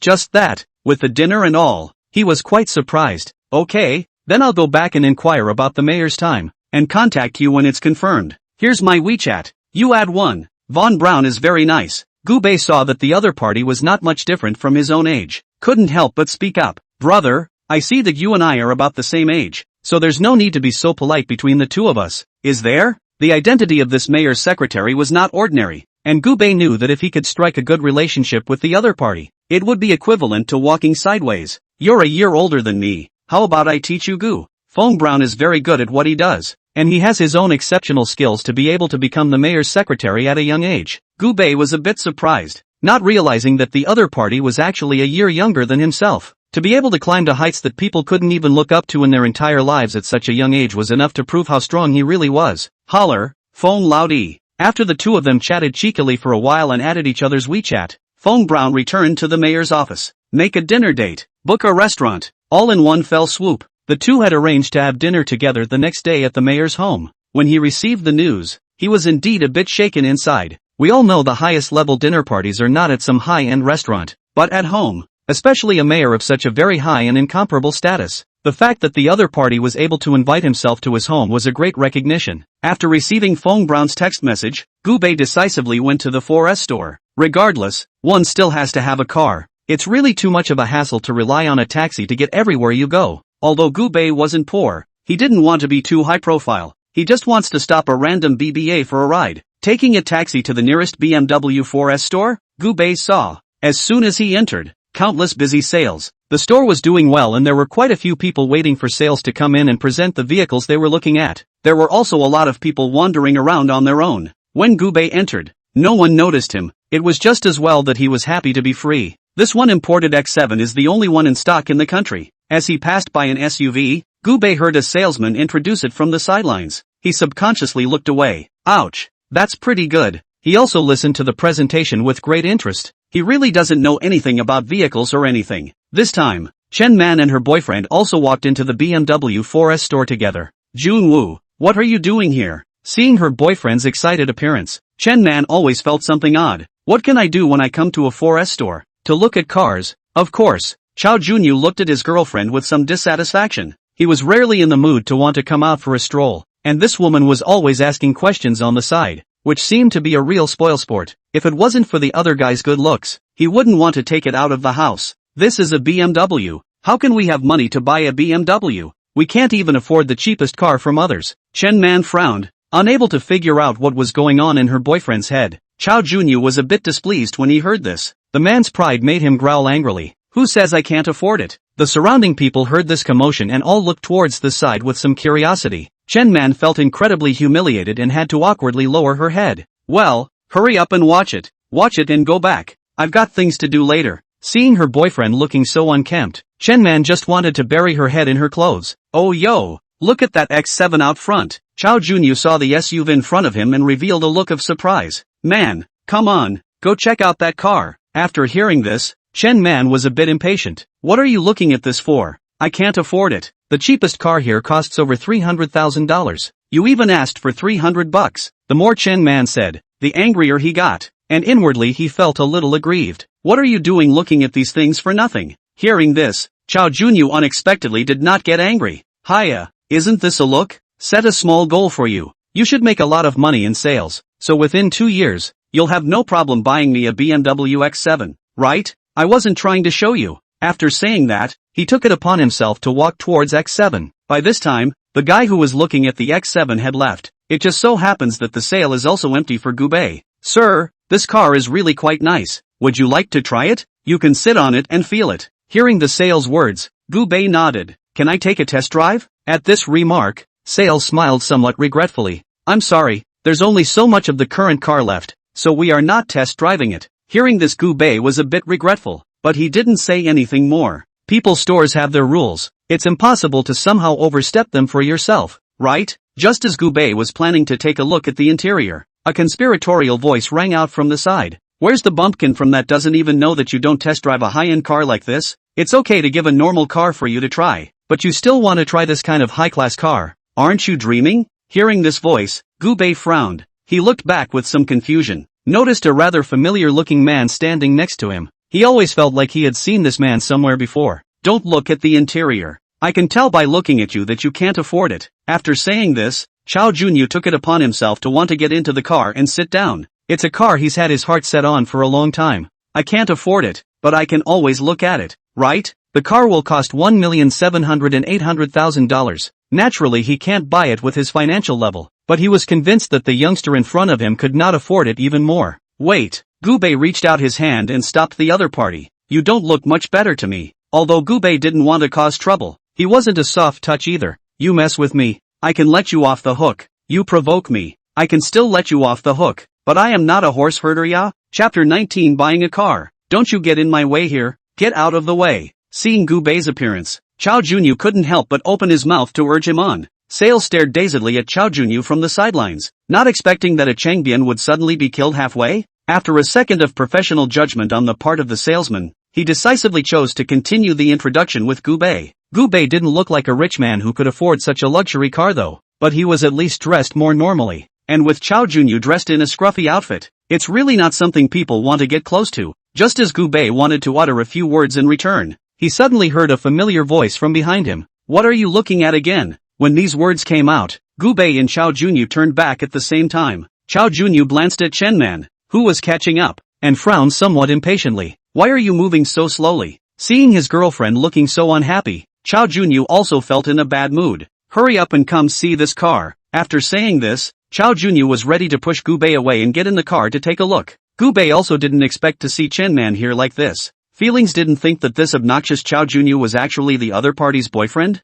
just that, with the dinner and all, he was quite surprised. Okay, then I'll go back and inquire about the mayor's time, and contact you when it's confirmed. Here's my WeChat. You add one. Von Braun is very nice. Gu Bei saw that the other party was not much different from his own age. Couldn't help but speak up. Brother, I see that you and I are about the same age, so there's no need to be so polite between the two of us, is there? The identity of this mayor's secretary was not ordinary, and Gu Bei knew that if he could strike a good relationship with the other party, it would be equivalent to walking sideways. You're a year older than me, how about I teach you Gu? Feng Brown is very good at what he does, and he has his own exceptional skills to be able to become the mayor's secretary at a young age. Gu Bei was a bit surprised, not realizing that the other party was actually a year younger than himself. To be able to climb to heights that people couldn't even look up to in their entire lives at such a young age was enough to prove how strong he really was. Holler, Feng Laodi. After the two of them chatted cheekily for a while and added each other's WeChat, Feng Brown returned to the mayor's office. Make a dinner date. Book a restaurant. All in one fell swoop. The two had arranged to have dinner together the next day at the mayor's home. When he received the news, he was indeed a bit shaken inside. We all know the highest level dinner parties are not at some high-end restaurant, but at home. Especially a mayor of such a very high and incomparable status. The fact that the other party was able to invite himself to his home was a great recognition. After receiving Feng Brown's text message, Gu Bei decisively went to the 4S store. Regardless, one still has to have a car. It's really too much of a hassle to rely on a taxi to get everywhere you go. Although Gu Bei wasn't poor, he didn't want to be too high profile. He just wants to stop a random BBA for a ride. Taking a taxi to the nearest BMW 4S store, Gu Bei saw, as soon as he entered, countless busy sales. The store was doing well and there were quite a few people waiting for sales to come in and present the vehicles they were looking at. There were also a lot of people wandering around on their own. When Gu Bei entered, no one noticed him. It was just as well that he was happy to be free. This one imported X7 is the only one in stock in the country. As he passed by an SUV, Gu Bei heard a salesman introduce it from the sidelines. He subconsciously looked away. Ouch, that's pretty good. He also listened to the presentation with great interest. He really doesn't know anything about vehicles or anything. This time, Chen Man and her boyfriend also walked into the BMW 4S store together. Jun Woo, what are you doing here? Seeing her boyfriend's excited appearance, Chen Man always felt something odd. What can I do when I come to a 4S store? To look at cars, of course. Chao Junyu looked at his girlfriend with some dissatisfaction. He was rarely in the mood to want to come out for a stroll, and this woman was always asking questions on the side, which seemed to be a real spoilsport. If it wasn't for the other guy's good looks, he wouldn't want to take it out of the house. This is a BMW. How can we have money to buy a BMW? We can't even afford the cheapest car from others. Chen Man frowned, unable to figure out what was going on in her boyfriend's head. Chao Junyu was a bit displeased when he heard this. The man's pride made him growl angrily. Who says I can't afford it? The surrounding people heard this commotion and all looked towards the side with some curiosity. Chen Man felt incredibly humiliated and had to awkwardly lower her head. Well, hurry up and watch it. Watch it and go back. I've got things to do later. Seeing her boyfriend looking so unkempt, Chen Man just wanted to bury her head in her clothes. Oh yo, look at that X7 out front. Chao Junyu saw the SUV in front of him and revealed a look of surprise. Man, come on, go check out that car. After hearing this, Chen Man was a bit impatient. What are you looking at this for? I can't afford it. The cheapest car here costs over $300,000. You even asked for $300. The more Chen Man said, the angrier he got. And inwardly he felt a little aggrieved. What are you doing looking at these things for nothing? Hearing this, Chao Junyu unexpectedly did not get angry. Hiya, isn't this a look? Set a small goal for you. You should make a lot of money in sales, so within 2 years, you'll have no problem buying me a BMW X7, right? I wasn't trying to show you. After saying that, he took it upon himself to walk towards X7. By this time, the guy who was looking at the X7 had left. It just so happens that the sale is also empty for Gubei. Sir, this car is really quite nice. Would you like to try it? You can sit on it and feel it. Hearing the sales words, Gubei nodded. Can I take a test drive? At this remark, Sales smiled somewhat regretfully. I'm sorry, there's only so much of the current car left, so we are not test driving it. Hearing this, Gubei was a bit regretful, but he didn't say anything more. People stores have their rules. It's impossible to somehow overstep them for yourself, right? Just as Gubei was planning to take a look at the interior, a conspiratorial voice rang out from the side. Where's the bumpkin from that doesn't even know that you don't test drive a high-end car like this? It's okay to give a normal car for you to try, but you still want to try this kind of high-class car. Aren't you dreaming? Hearing this voice, Gubei frowned. He looked back with some confusion, noticed a rather familiar-looking man standing next to him. He always felt like he had seen this man somewhere before. Don't look at the interior. I can tell by looking at you that you can't afford it. After saying this, Chao Junyu took it upon himself to want to get into the car and sit down. It's a car he's had his heart set on for a long time. I can't afford it, but I can always look at it, right? The car will cost $1,700,000. Naturally he can't buy it with his financial level, but he was convinced that the youngster in front of him could not afford it even more. Wait, Gubei reached out his hand and stopped the other party. You don't look much better to me. Although Gubei didn't want to cause trouble, he wasn't a soft touch either. You mess with me, I can let you off the hook. You provoke me, I can still let you off the hook. But I am not a horse herder, ya? Chapter 19 Buying a car. Don't you get in my way here, get out of the way. Seeing Gubei's appearance, Chao Junyu couldn't help but open his mouth to urge him on. Sales stared dazedly at Chao Junyu from the sidelines, not expecting that a Changbian would suddenly be killed halfway. After a second of professional judgment on the part of the salesman, he decisively chose to continue the introduction with Gubei. Gubei didn't look like a rich man who could afford such a luxury car though, but he was at least dressed more normally. And with Chao Junyu dressed in a scruffy outfit, it's really not something people want to get close to. Just as Gubei wanted to utter a few words in return, he suddenly heard a familiar voice from behind him. What are you looking at again? When these words came out, Gubei and Chao Junyu turned back at the same time. Chao Junyu glanced at Chen Man, who was catching up, and frowned somewhat impatiently. Why are you moving so slowly? Seeing his girlfriend looking so unhappy, Chao Junyu also felt in a bad mood. Hurry up and come see this car. After saying this, Chao Junyu was ready to push Gubei away and get in the car to take a look. Gubei also didn't expect to see Chen Man here like this. Feelings didn't think that this obnoxious Chao Junyu was actually the other party's boyfriend?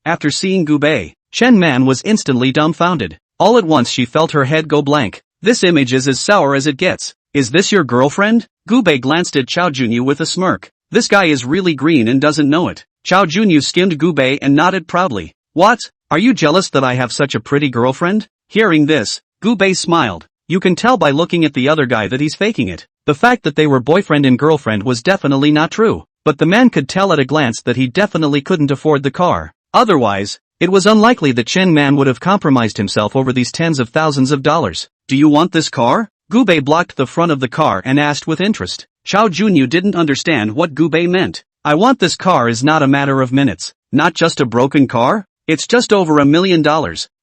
After seeing Gubei, Chen Man was instantly dumbfounded. All at once she felt her head go blank. This image is as sour as it gets. Is this your girlfriend? Gubei glanced at Chao Junyu with a smirk. This guy is really green and doesn't know it. Chao Junyu skimmed Gubei and nodded proudly. What? Are you jealous that I have such a pretty girlfriend? Hearing this, Gubei smiled. You can tell by looking at the other guy that he's faking it. The fact that they were boyfriend and girlfriend was definitely not true, but the man could tell at a glance that he definitely couldn't afford the car. Otherwise, it was unlikely that Chen Man would have compromised himself over these tens of thousands of dollars. Do you want this car? Gubei blocked the front of the car and asked with interest. Chao Junyu didn't understand what Gubei meant. I want this car is not a matter of minutes. Not just a broken car? It's just over $1 million.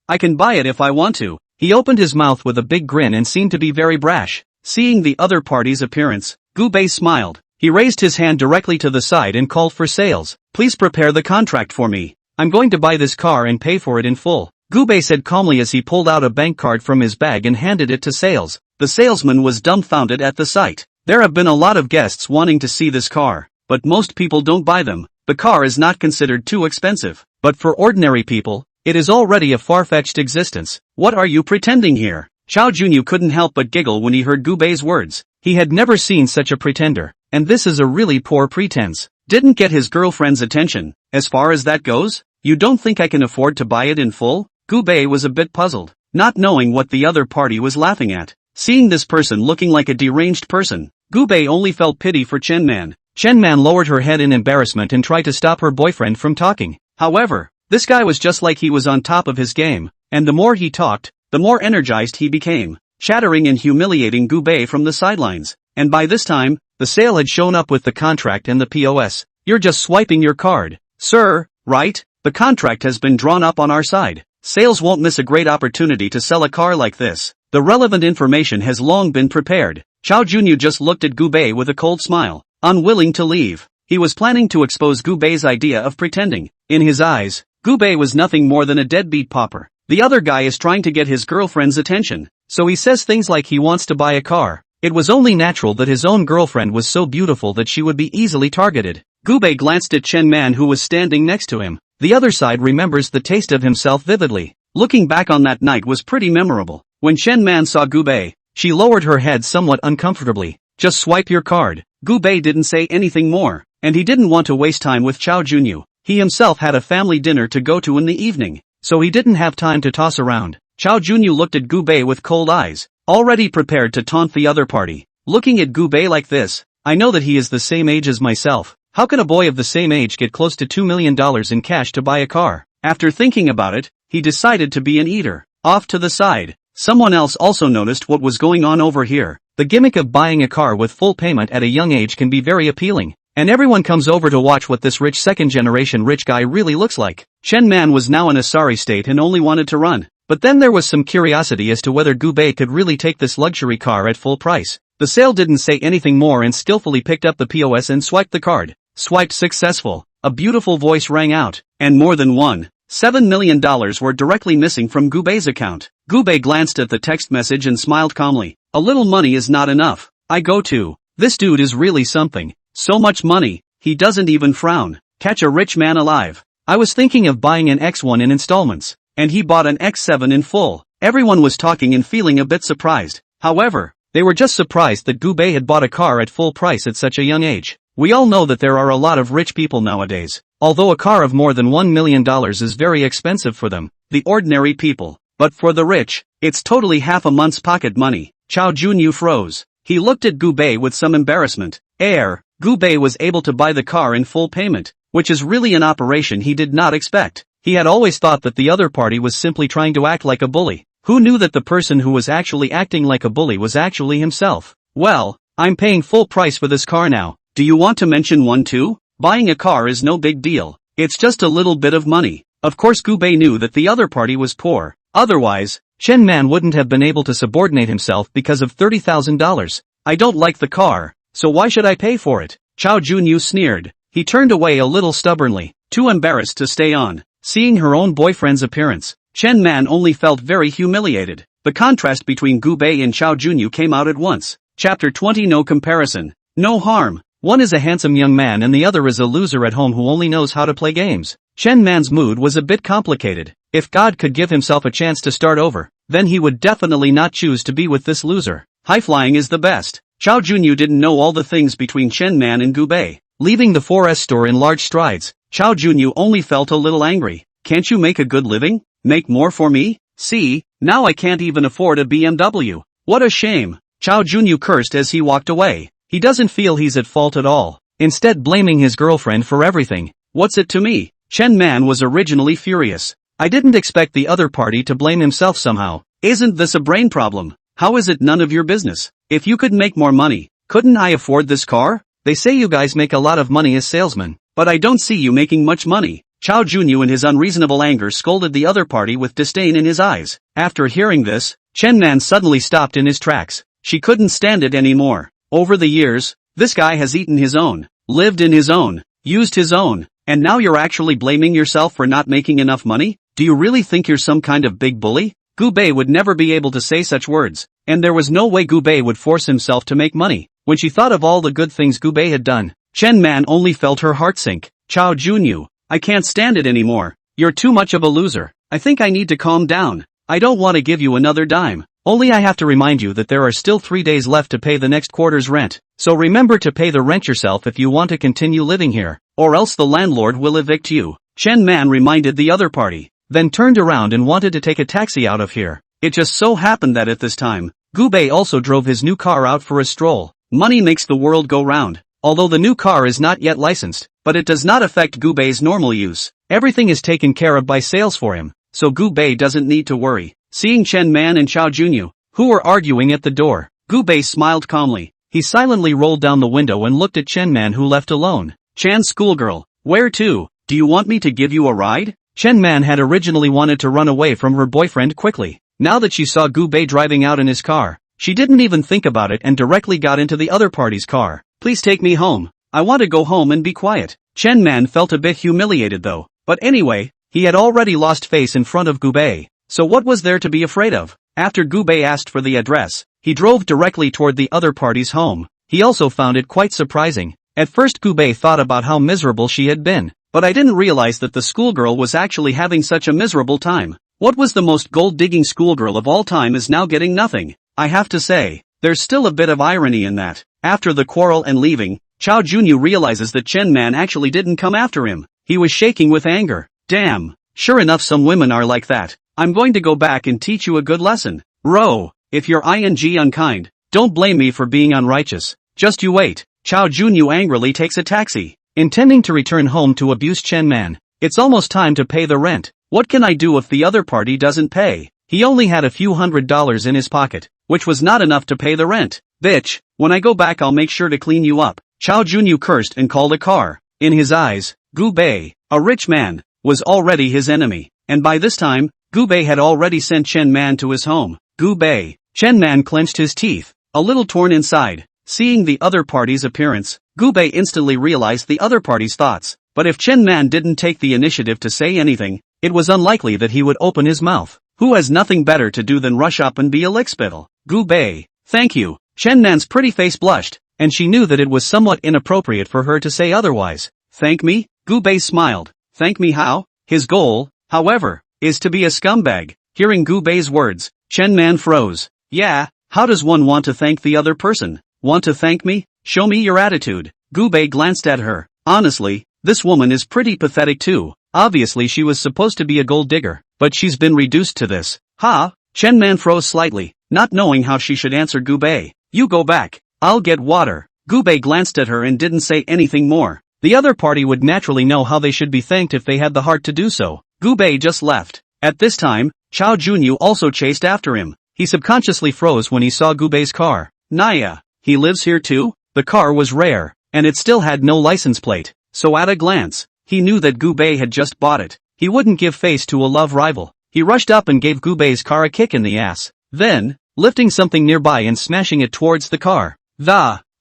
I can buy it if I want to. He opened his mouth with a big grin and seemed to be very brash. Seeing the other party's appearance, Gubei smiled. He raised his hand directly to the side and called for sales. Please prepare the contract for me. I'm going to buy this car and pay for it in full. Gubei said calmly as he pulled out a bank card from his bag and handed it to sales. The salesman was dumbfounded at the sight. There have been a lot of guests wanting to see this car, but most people don't buy them. The car is not considered too expensive, but for ordinary people, it is already a far-fetched existence. What are you pretending here? Chao Junyu couldn't help but giggle when he heard Gubei's words. He had never seen such a pretender, and this is a really poor pretense. Didn't get his girlfriend's attention. As far as that goes, you don't think I can afford to buy it in full? Gubei was a bit puzzled, not knowing what the other party was laughing at. Seeing this person looking like a deranged person, Gubei only felt pity for Chen Man. Chen Man lowered her head in embarrassment and tried to stop her boyfriend from talking. However, this guy was just like he was on top of his game, and the more he talked, the more energized he became, chattering and humiliating Gubei from the sidelines. And by this time, the sale had shown up with the contract and the POS. You're just swiping your card, sir, right? The contract has been drawn up on our side. Sales won't miss a great opportunity to sell a car like this. The relevant information has long been prepared. Chao Junyu just looked at Gubei with a cold smile, unwilling to leave. He was planning to expose Gubei's idea of pretending. In his eyes, Gubei was nothing more than a deadbeat pauper. The other guy is trying to get his girlfriend's attention, so he says things like he wants to buy a car. It was only natural that his own girlfriend was so beautiful that she would be easily targeted. Gubei glanced at Chen Man who was standing next to him. The other side remembers the taste of himself vividly. Looking back on that night was pretty memorable. When Chen Man saw Gubei, she lowered her head somewhat uncomfortably. Just swipe your card. Gubei didn't say anything more, and he didn't want to waste time with Chao Junyu. He himself had a family dinner to go to in the evening, so he didn't have time to toss around. Chao Junyu looked at Gubei with cold eyes, already prepared to taunt the other party. Looking at Gubei like this, I know that he is the same age as myself. How can a boy of the same age get close to $2 million in cash to buy a car? After thinking about it, he decided to be an eater. Off to the side, someone else also noticed what was going on over here. The gimmick of buying a car with full payment at a young age can be very appealing, and everyone comes over to watch what this rich second-generation rich guy really looks like. Chen Man was now in a sorry state and only wanted to run. But then there was some curiosity as to whether Gubei could really take this luxury car at full price. The sale didn't say anything more and skillfully picked up the POS and swiped the card. Swiped successful. A beautiful voice rang out, and more than $7 million were directly missing from Gubei's account. Gubei glanced at the text message and smiled calmly. A little money is not enough. I go to. This dude is really something. So much money, he doesn't even frown. Catch a rich man alive. I was thinking of buying an X1 in installments, and he bought an X7 in full. Everyone was talking and feeling a bit surprised. However, they were just surprised that Gubei had bought a car at full price at such a young age. We all know that there are a lot of rich people nowadays, although a car of more than $1 million is very expensive for them, the ordinary people. But for the rich, it's totally half a month's pocket money. Chao Junyu froze. He looked at Gubei with some embarrassment. Gubei was able to buy the car in full payment, which is really an operation he did not expect. He had always thought that the other party was simply trying to act like a bully. Who knew that the person who was actually acting like a bully was actually himself? Well, I'm paying full price for this car now. Do you want to mention one too? Buying a car is no big deal. It's just a little bit of money. Of course Gubei knew that the other party was poor. Otherwise, Chen Man wouldn't have been able to subordinate himself because of $30,000. I don't like the car, so why should I pay for it? Chao Junyu sneered. He turned away a little stubbornly, too embarrassed to stay on. Seeing her own boyfriend's appearance, Chen Man only felt very humiliated. The contrast between Gubei and Chao Junyu came out at once. Chapter 20. No comparison. No harm. One is a handsome young man and the other is a loser at home who only knows how to play games. Chen Man's mood was a bit complicated. If God could give himself a chance to start over, then he would definitely not choose to be with this loser. High-flying is the best. Chao Junyu didn't know all the things between Chen Man and Gubei. Leaving the 4S store in large strides, Chao Junyu only felt a little angry. Can't you make a good living? Make more for me? See, now I can't even afford a BMW. What a shame. Chao Junyu cursed as he walked away. He doesn't feel he's at fault at all, instead blaming his girlfriend for everything. What's it to me? Chen Man was originally furious. I didn't expect the other party to blame himself somehow. Isn't this a brain problem? How is it none of your business? If you could make more money, couldn't I afford this car? They say you guys make a lot of money as salesmen, but I don't see you making much money. Chao Junyu in his unreasonable anger scolded the other party with disdain in his eyes. After hearing this, Chen Man suddenly stopped in his tracks. She couldn't stand it anymore. Over the years, this guy has eaten his own, lived in his own, used his own, and now you're actually blaming yourself for not making enough money? Do you really think you're some kind of big bully? Gubei would never be able to say such words, and there was no way Gubei would force himself to make money. When she thought of all the good things Gubei had done, Chen Man only felt her heart sink. Chao Junyu, I can't stand it anymore. You're too much of a loser. I think I need to calm down. I don't want to give you another dime. Only I have to remind you that there are still 3 days left to pay the next quarter's rent, so remember to pay the rent yourself if you want to continue living here, or else the landlord will evict you. Chen Man reminded the other party, then turned around and wanted to take a taxi out of here. It just so happened that at this time, Gubei also drove his new car out for a stroll. Money makes the world go round. Although the new car is not yet licensed, but it does not affect Gubei's normal use. Everything is taken care of by sales for him, so Gubei doesn't need to worry. Seeing Chen Man and Chao Junyu, who were arguing at the door, Gubei smiled calmly. He silently rolled down the window and looked at Chen Man, who left alone. Chan schoolgirl, where to? Do you want me to give you a ride? Chen Man had originally wanted to run away from her boyfriend quickly. Now that she saw Gubei driving out in his car, she didn't even think about it and directly got into the other party's car. Please take me home. I want to go home and be quiet. Chen Man felt a bit humiliated though, but anyway, he had already lost face in front of Gubei, so what was there to be afraid of? After Gubei asked for the address, he drove directly toward the other party's home. He also found it quite surprising. At first Gubei thought about how miserable she had been, but I didn't realize that the schoolgirl was actually having such a miserable time. What was the most gold-digging schoolgirl of all time is now getting nothing. I have to say, there's still a bit of irony in that. After the quarrel and leaving, Chao Junyu realizes that Chen Man actually didn't come after him. He was shaking with anger. Damn. Sure enough, some women are like that. I'm going to go back and teach you a good lesson. Ro, if you're unkind, don't blame me for being unrighteous. Just you wait. Chao Junyu angrily takes a taxi, intending to return home to abuse Chen Man. It's almost time to pay the rent. What can I do if the other party doesn't pay? He only had a few $100s in his pocket, which was not enough to pay the rent. Bitch, when I go back I'll make sure to clean you up. Chao Junyu cursed and called a car. In his eyes, Gubei, a rich man, was already his enemy, and by this time, Gubei had already sent Chen Man to his home. Gubei. Chen Man clenched his teeth, a little torn inside. Seeing the other party's appearance, Gubei instantly realized the other party's thoughts, but if Chen Man didn't take the initiative to say anything, it was unlikely that he would open his mouth. Who has nothing better to do than rush up and be a lickspittle? Gubei. Thank you. Chen Man's pretty face blushed, and she knew that it was somewhat inappropriate for her to say otherwise. Thank me? Gubei smiled. Thank me how? His goal, however, is to be a scumbag. Hearing Gubei's words, Chen Man froze. Yeah, how does one want to thank the other person? Want to thank me? Show me your attitude. Gubei glanced at her. Honestly, this woman is pretty pathetic too. Obviously she was supposed to be a gold digger, but she's been reduced to this. Ha? Chen Man froze slightly, not knowing how she should answer Gubei. You go back. I'll get water. Gubei glanced at her and didn't say anything more. The other party would naturally know how they should be thanked if they had the heart to do so. Gubei just left. At this time, Chao Junyu also chased after him. He subconsciously froze when he saw Gubei's car. Naya, he lives here too? The car was rare, and it still had no license plate, so at a glance, he knew that Gubei had just bought it. He wouldn't give face to a love rival. He rushed up and gave Gubei's car a kick in the ass. Then, lifting something nearby and smashing it towards the car.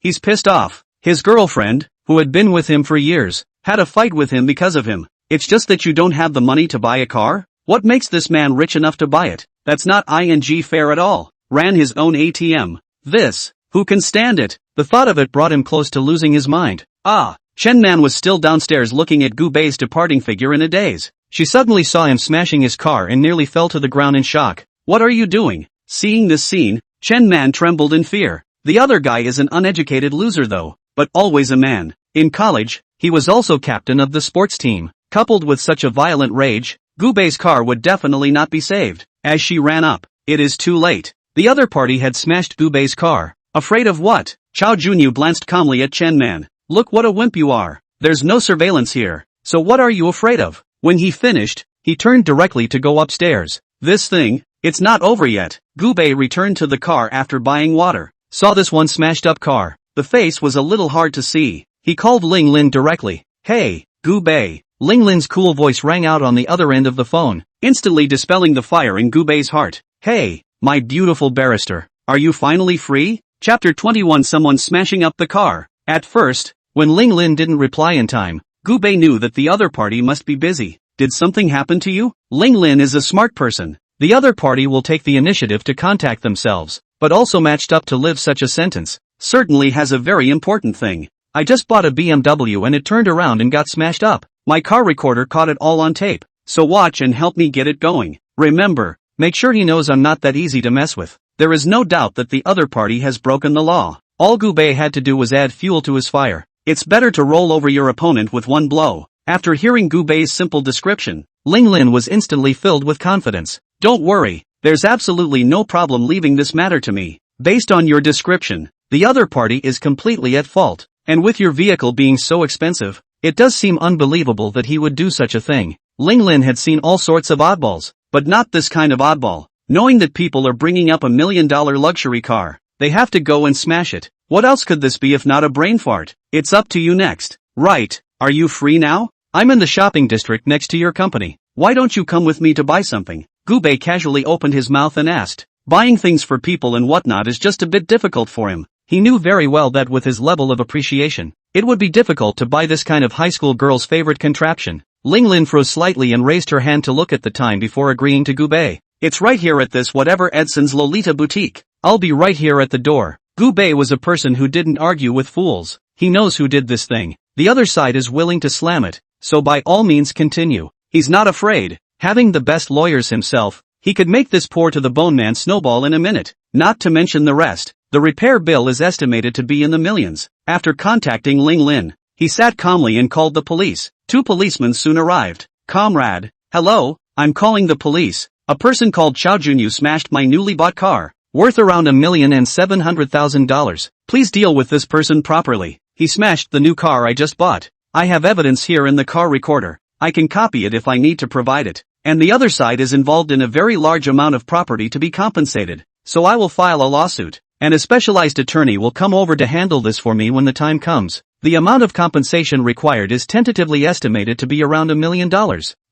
He's pissed off. His girlfriend, who had been with him for years, had a fight with him because of him. It's just that you don't have the money to buy a car? What makes this man rich enough to buy it? That's not fair at all. Ran his own ATM. Who can stand it? The thought of it brought him close to losing his mind. Chen Man was still downstairs looking at Gubei's departing figure in a daze. She suddenly saw him smashing his car and nearly fell to the ground in shock. What are you doing? Seeing this scene, Chen Man trembled in fear. The other guy is an uneducated loser though, but always a man. In college, he was also captain of the sports team. Coupled with such a violent rage, Gubei's car would definitely not be saved. As she ran up, it is too late. The other party had smashed Gubei's car. Afraid of what? Chao Junyu glanced calmly at Chen Man. Look what a wimp you are. There's no surveillance here, so what are you afraid of? When he finished, he turned directly to go upstairs. This thing, it's not over yet. Gubei returned to the car after buying water. Saw this one smashed up car. The face was a little hard to see. He called Ling Lin directly. Hey, Gubei. Ling Lin's cool voice rang out on the other end of the phone, instantly dispelling the fire in Gubei's heart. Hey, my beautiful barrister. Are you finally free? Chapter 21. Someone smashing up the car. At first, when Ling Lin didn't reply in time, Gubei knew that the other party must be busy. Did something happen to you? Ling Lin is a smart person. The other party will take the initiative to contact themselves, but also matched up to live such a sentence. Certainly has a very important thing. I just bought a BMW and it turned around and got smashed up. My car recorder caught it all on tape. So watch and help me get it going. Remember, make sure he knows I'm not that easy to mess with. There is no doubt that the other party has broken the law. All Gubei had to do was add fuel to his fire. It's better to roll over your opponent with one blow. After hearing Gubei's simple description, Ling Lin was instantly filled with confidence. Don't worry, There's absolutely no problem leaving this matter to me. Based on your description, the other party is completely at fault. And with your vehicle being so expensive, it does seem unbelievable that he would do such a thing. Ling Lin had seen all sorts of oddballs, but not this kind of oddball. Knowing that people are bringing up $1 million luxury car, they have to go and smash it. What else could this be if not a brain fart? It's up to you next. Right, are you free now? I'm in the shopping district next to your company. Why don't you come with me to buy something? Gubei casually opened his mouth and asked. Buying things for people and whatnot is just a bit difficult for him. He knew very well that with his level of appreciation, it would be difficult to buy this kind of high school girl's favorite contraption. Ling Lin froze slightly and raised her hand to look at the time before agreeing to Gubei. It's right here at this whatever Edson's Lolita boutique. I'll be right here at the door. Gubei was a person who didn't argue with fools. He knows who did this thing. The other side is willing to slam it, so by all means continue. He's not afraid. Having the best lawyers himself, he could make this poor to the bone man snowball in a minute. Not to mention the rest. The repair bill is estimated to be in the millions. After contacting Ling Lin, he sat calmly and called the police. 2 policemen soon arrived. Comrade, hello, I'm calling the police. A person called Chao Junyu smashed my newly bought car, worth around $1,700,000. Please deal with this person properly. He smashed the new car I just bought. I have evidence here in the car recorder. I can copy it if I need to provide it. And the other side is involved in a very large amount of property to be compensated. So I will file a lawsuit. And a specialized attorney will come over to handle this for me when the time comes. The amount of compensation required is tentatively estimated to be around $1 million.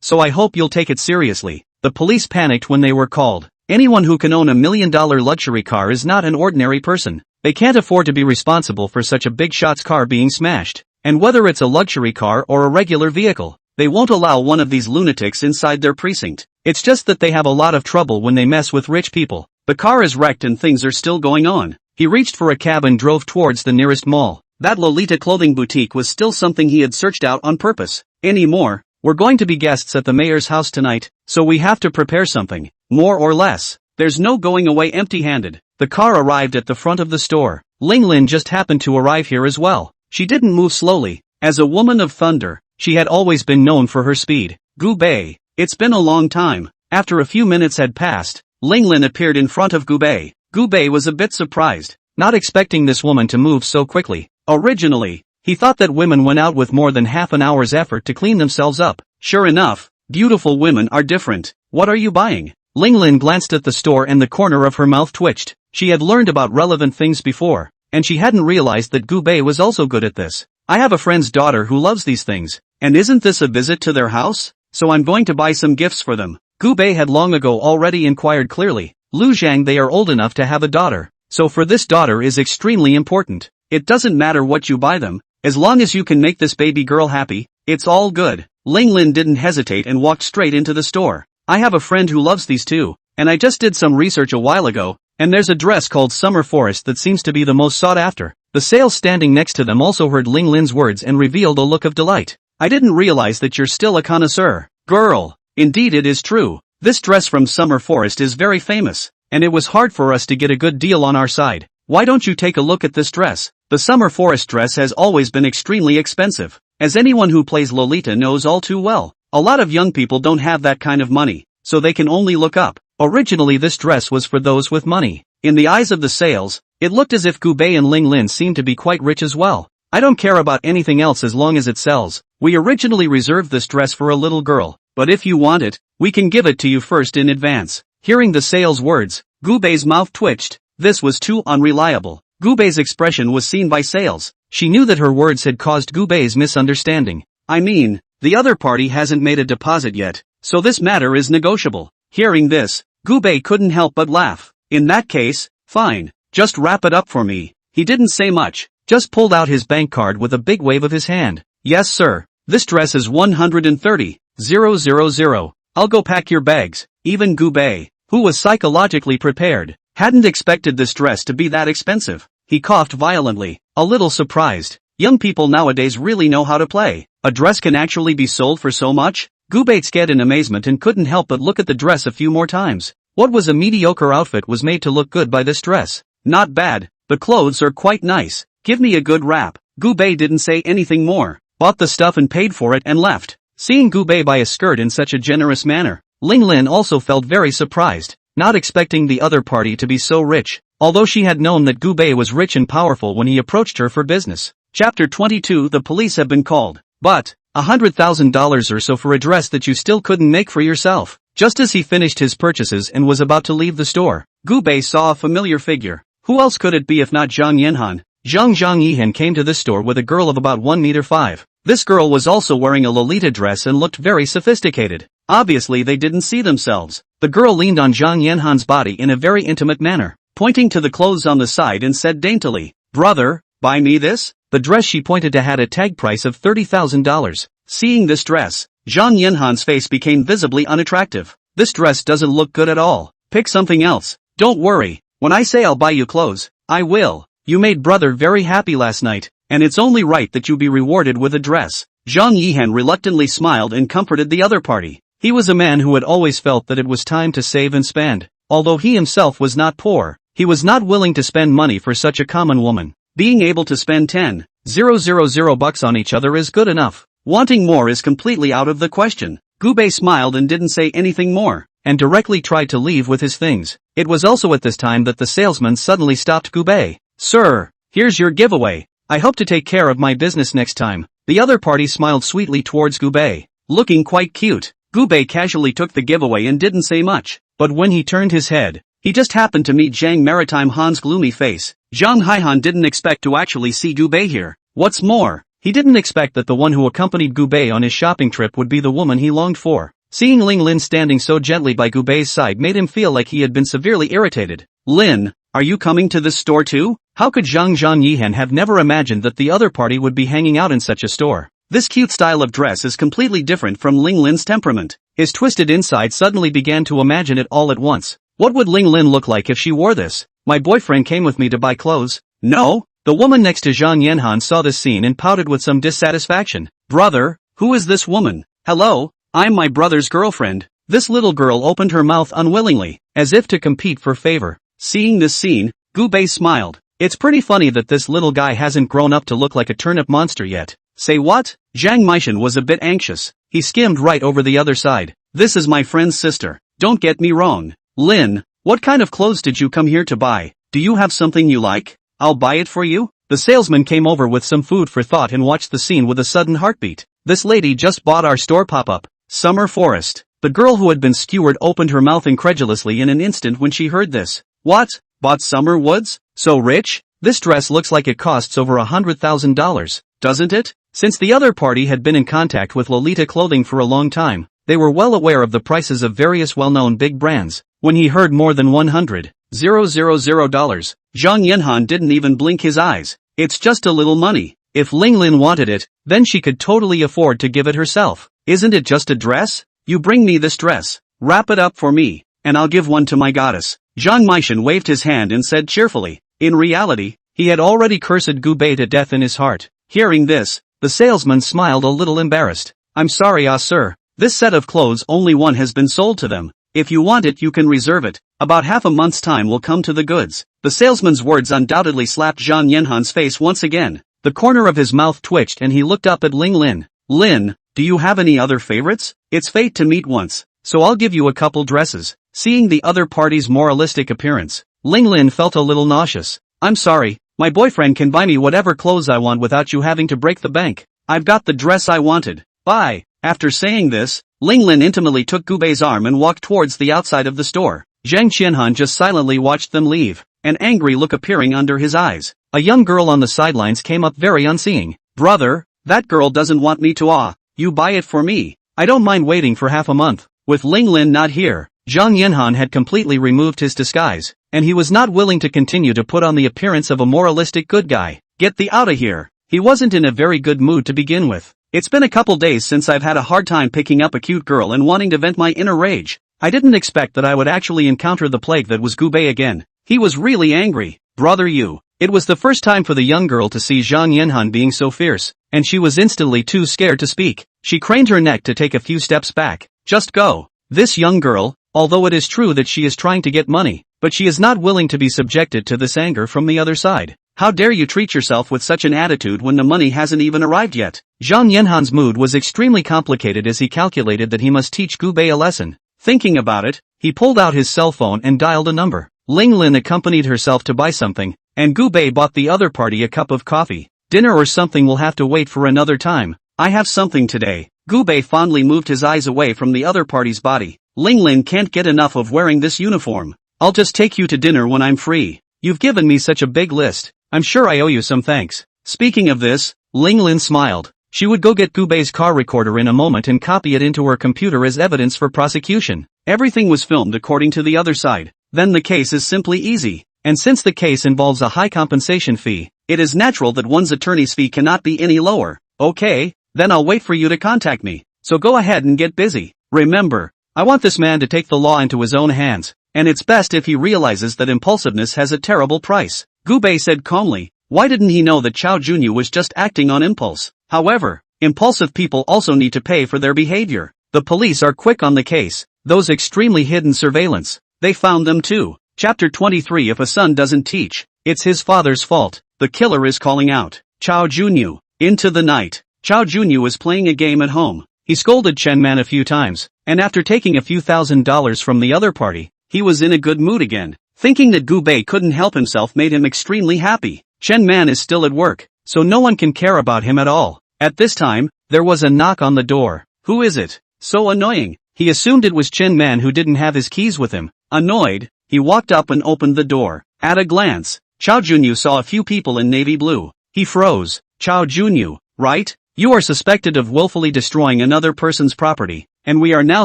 So I hope you'll take it seriously. The police panicked when they were called. Anyone who can own $1 million luxury car is not an ordinary person. They can't afford to be responsible for such a big shot's car being smashed. And whether it's a luxury car or a regular vehicle, they won't allow one of these lunatics inside their precinct. It's just that they have a lot of trouble when they mess with rich people. The car is wrecked and things are still going on. He reached for a cab and drove towards the nearest mall. That Lolita clothing boutique was still something he had searched out on purpose. Anymore, we're going to be guests at the mayor's house tonight, so we have to prepare something, more or less. There's no going away empty-handed. The car arrived at the front of the store. Ling Lin just happened to arrive here as well. She didn't move slowly. As a woman of thunder, she had always been known for her speed. Gubei, it's been a long time. After a few minutes had passed, Ling Lin appeared in front of Gubei. Gubei was a bit surprised, not expecting this woman to move so quickly. Originally, he thought that women went out with more than half an hour's effort to clean themselves up. Sure enough, beautiful women are different. What are you buying? Ling Lin glanced at the store and the corner of her mouth twitched. She had learned about relevant things before, and she hadn't realized that Gubei was also good at this. I have a friend's daughter who loves these things, and isn't this a visit to their house? So I'm going to buy some gifts for them. Gubei had long ago already inquired clearly. Lu Zhang, they are old enough to have a daughter, so for this daughter is extremely important. It doesn't matter what you buy them, as long as you can make this baby girl happy, it's all good. Ling Lin didn't hesitate and walked straight into the store. I have a friend who loves these too, and I just did some research a while ago, and there's a dress called Summer Forest that seems to be the most sought after. The sales standing next to them also heard Ling Lin's words and revealed a look of delight. I didn't realize that you're still a connoisseur. Girl, indeed it is true. This dress from Summer Forest is very famous, and it was hard for us to get a good deal on our side. Why don't you take a look at this dress? The Summer Forest dress has always been extremely expensive, as anyone who plays Lolita knows all too well. A lot of young people don't have that kind of money, so they can only look up. Originally this dress was for those with money. In the eyes of the sales, it looked as if Gubei and Ling Lin seemed to be quite rich as well. I don't care about anything else as long as it sells. We originally reserved this dress for a little girl, but if you want it, we can give it to you first in advance. Hearing the sales words, Gubei's mouth twitched. This was too unreliable. Gubei's expression was seen by sales. She knew that her words had caused Gubei's misunderstanding. I mean, the other party hasn't made a deposit yet, so this matter is negotiable. Hearing this, Gubei couldn't help but laugh. In that case, fine, just wrap it up for me. He didn't say much, just pulled out his bank card with a big wave of his hand. Yes sir, this dress is 130,000. I'll go pack your bags. Even Gubei, who was psychologically prepared, hadn't expected this dress to be that expensive. He coughed violently, a little surprised. Young people nowadays really know how to play. A dress can actually be sold for so much? Gubei stared in amazement and couldn't help but look at the dress a few more times. What was a mediocre outfit was made to look good by this dress. Not bad, the clothes are quite nice. Give me a good wrap. Gubei didn't say anything more, bought the stuff and paid for it and left. Seeing Gubei buy a skirt in such a generous manner, Ling Lin also felt very surprised. not expecting the other party to be so rich, although she had known that Gu Bei was rich and powerful when he approached her for business. Chapter 22. The police have been called. But, $100,000 or so for a dress that you still couldn't make for yourself. Just as he finished his purchases and was about to leave the store, Gu Bei saw a familiar figure. Who else could it be if not Zhang Yanhan? Zhang Yihan came to this store with a girl of about 1.5 meters. This girl was also wearing a Lolita dress and looked very sophisticated. Obviously they didn't see themselves. The girl leaned on Zhang Yanhan's body in a very intimate manner, pointing to the clothes on the side and said daintily, "Brother, buy me this?" The dress she pointed to had a tag price of $30,000. Seeing this dress, Zhang Yanhan's face became visibly unattractive. "This dress doesn't look good at all. Pick something else. Don't worry. When I say I'll buy you clothes, I will. You made brother very happy last night, and it's only right that you be rewarded with a dress." Zhang Yihan reluctantly smiled and comforted the other party. He was a man who had always felt that it was time to save and spend. Although he himself was not poor, he was not willing to spend money for such a common woman. Being able to spend $10,000 on each other is good enough. Wanting more is completely out of the question. Gu Bei smiled and didn't say anything more, and directly tried to leave with his things. It was also at this time that the salesman suddenly stopped Gu Bei. "Sir, here's your giveaway. I hope to take care of my business next time." The other party smiled sweetly towards Gu Bei. Looking quite cute, Gu Bei casually took the giveaway and didn't say much. But when he turned his head, he just happened to meet Zhang Maritime Han's gloomy face. Zhang Haihan didn't expect to actually see Gu Bei here. What's more, he didn't expect that the one who accompanied Gu Bei on his shopping trip would be the woman he longed for. Seeing Ling Lin standing so gently by Gu Bei's side made him feel like he had been severely irritated. "Lin, are you coming to this store too?" How could Zhang Yihan have never imagined that the other party would be hanging out in such a store? This cute style of dress is completely different from Ling Lin's temperament. His twisted inside suddenly began to imagine it all at once. What would Ling Lin look like if she wore this? "My boyfriend came with me to buy clothes." "No?" The woman next to Zhang Yanhan saw this scene and pouted with some dissatisfaction. "Brother, who is this woman?" "Hello, I'm my brother's girlfriend." This little girl opened her mouth unwillingly, as if to compete for favor. Seeing this scene, Gu Bei smiled. It's pretty funny that this little guy hasn't grown up to look like a turnip monster yet. "Say what?" Zhang Meishan was a bit anxious. He skimmed right over the other side. "This is my friend's sister. Don't get me wrong. Lin, what kind of clothes did you come here to buy? Do you have something you like? I'll buy it for you." The salesman came over with some food for thought and watched the scene with a sudden heartbeat. "This lady just bought our store pop-up, Summer Forest." The girl who had been skewered opened her mouth incredulously in an instant when she heard this. "What? Bought Summer Woods? So rich? This dress looks like it costs over $100,000, doesn't it?" Since the other party had been in contact with Lolita clothing for a long time, they were well aware of the prices of various well-known big brands. When he heard more than $100,000, Zhang Yanhan didn't even blink his eyes. "It's just a little money. If Ling Lin wanted it, then she could totally afford to give it herself. Isn't it just a dress? You bring me this dress, wrap it up for me, and I'll give one to my goddess." Zhang Meishan waved his hand and said cheerfully. In reality, he had already cursed Gu Bei to death in his heart. Hearing this, the salesman smiled a little embarrassed. "I'm sorry, sir. This set of clothes only one has been sold to them. If you want it you can reserve it. About half a month's time will come to the goods." The salesman's words undoubtedly slapped Zhang Yanhan's face once again. The corner of his mouth twitched and he looked up at Ling Lin. "Lin, do you have any other favorites? It's fate to meet once, so I'll give you a couple dresses." Seeing the other party's moralistic appearance, Ling Lin felt a little nauseous. "I'm sorry, my boyfriend can buy me whatever clothes I want without you having to break the bank. I've got the dress I wanted. Bye." After saying this, Ling Lin intimately took Gu Bei's arm and walked towards the outside of the store. Zhang Qianhan just silently watched them leave, an angry look appearing under his eyes. A young girl on the sidelines came up very unseeing. "Brother, that girl doesn't want me to you buy it for me. I don't mind waiting for half a month." With Ling Lin not here, Zhang Yanhan had completely removed his disguise, and he was not willing to continue to put on the appearance of a moralistic good guy. "Get thee outta here." He wasn't in a very good mood to begin with. "It's been a couple days since I've had a hard time picking up a cute girl and wanting to vent my inner rage. I didn't expect that I would actually encounter the plague that was Gu Bei again." He was really angry. "Brother you." It was the first time for the young girl to see Zhang Yanhan being so fierce, and she was instantly too scared to speak. She craned her neck to take a few steps back. "Just go." This young girl, although it is true that she is trying to get money, but she is not willing to be subjected to this anger from the other side. "How dare you treat yourself with such an attitude when the money hasn't even arrived yet?" Zhang Yanhan's mood was extremely complicated as he calculated that he must teach Gu Bei a lesson. Thinking about it, he pulled out his cell phone and dialed a number. Ling Lin accompanied herself to buy something, and Gu Bei bought the other party a cup of coffee. Dinner or something will have to wait for another time. I have something today. Gu Bei fondly moved his eyes away from the other party's body. Ling Lin can't get enough of wearing this uniform. I'll just take you to dinner when I'm free. You've given me such a big list. I'm sure I owe you some thanks. Speaking of this, Ling Lin smiled. She would go get Gu Bei's car recorder in a moment and copy it into her computer as evidence for prosecution. Everything was filmed according to the other side. Then the case is simply easy. And since the case involves a high compensation fee, it is natural that one's attorney's fee cannot be any lower. Okay, then I'll wait for you to contact me. So go ahead and get busy. Remember, I want this man to take the law into his own hands, and it's best if he realizes that impulsiveness has a terrible price. Gu Bei said calmly. Why didn't he know that Chao Junyu was just acting on impulse? However, impulsive people also need to pay for their behavior. The police are quick on the case. Those extremely hidden surveillance. They found them too. Chapter 23. If a son doesn't teach, it's his father's fault. The killer is calling out. Chao Junyu. Into the night. Chao Junyu was playing a game at home. He scolded Chen Man a few times, and after taking a few $1,000s from the other party, he was in a good mood again. Thinking that Gu Bei couldn't help himself made him extremely happy. Chen Man is still at work, so no one can care about him at all. At this time, there was a knock on the door. Who is it? So annoying. He assumed it was Chen Man who didn't have his keys with him. Annoyed, he walked up and opened the door. At a glance, Chao Junyu saw a few people in navy blue. He froze. Chao Junyu, right? You are suspected of willfully destroying another person's property, and we are now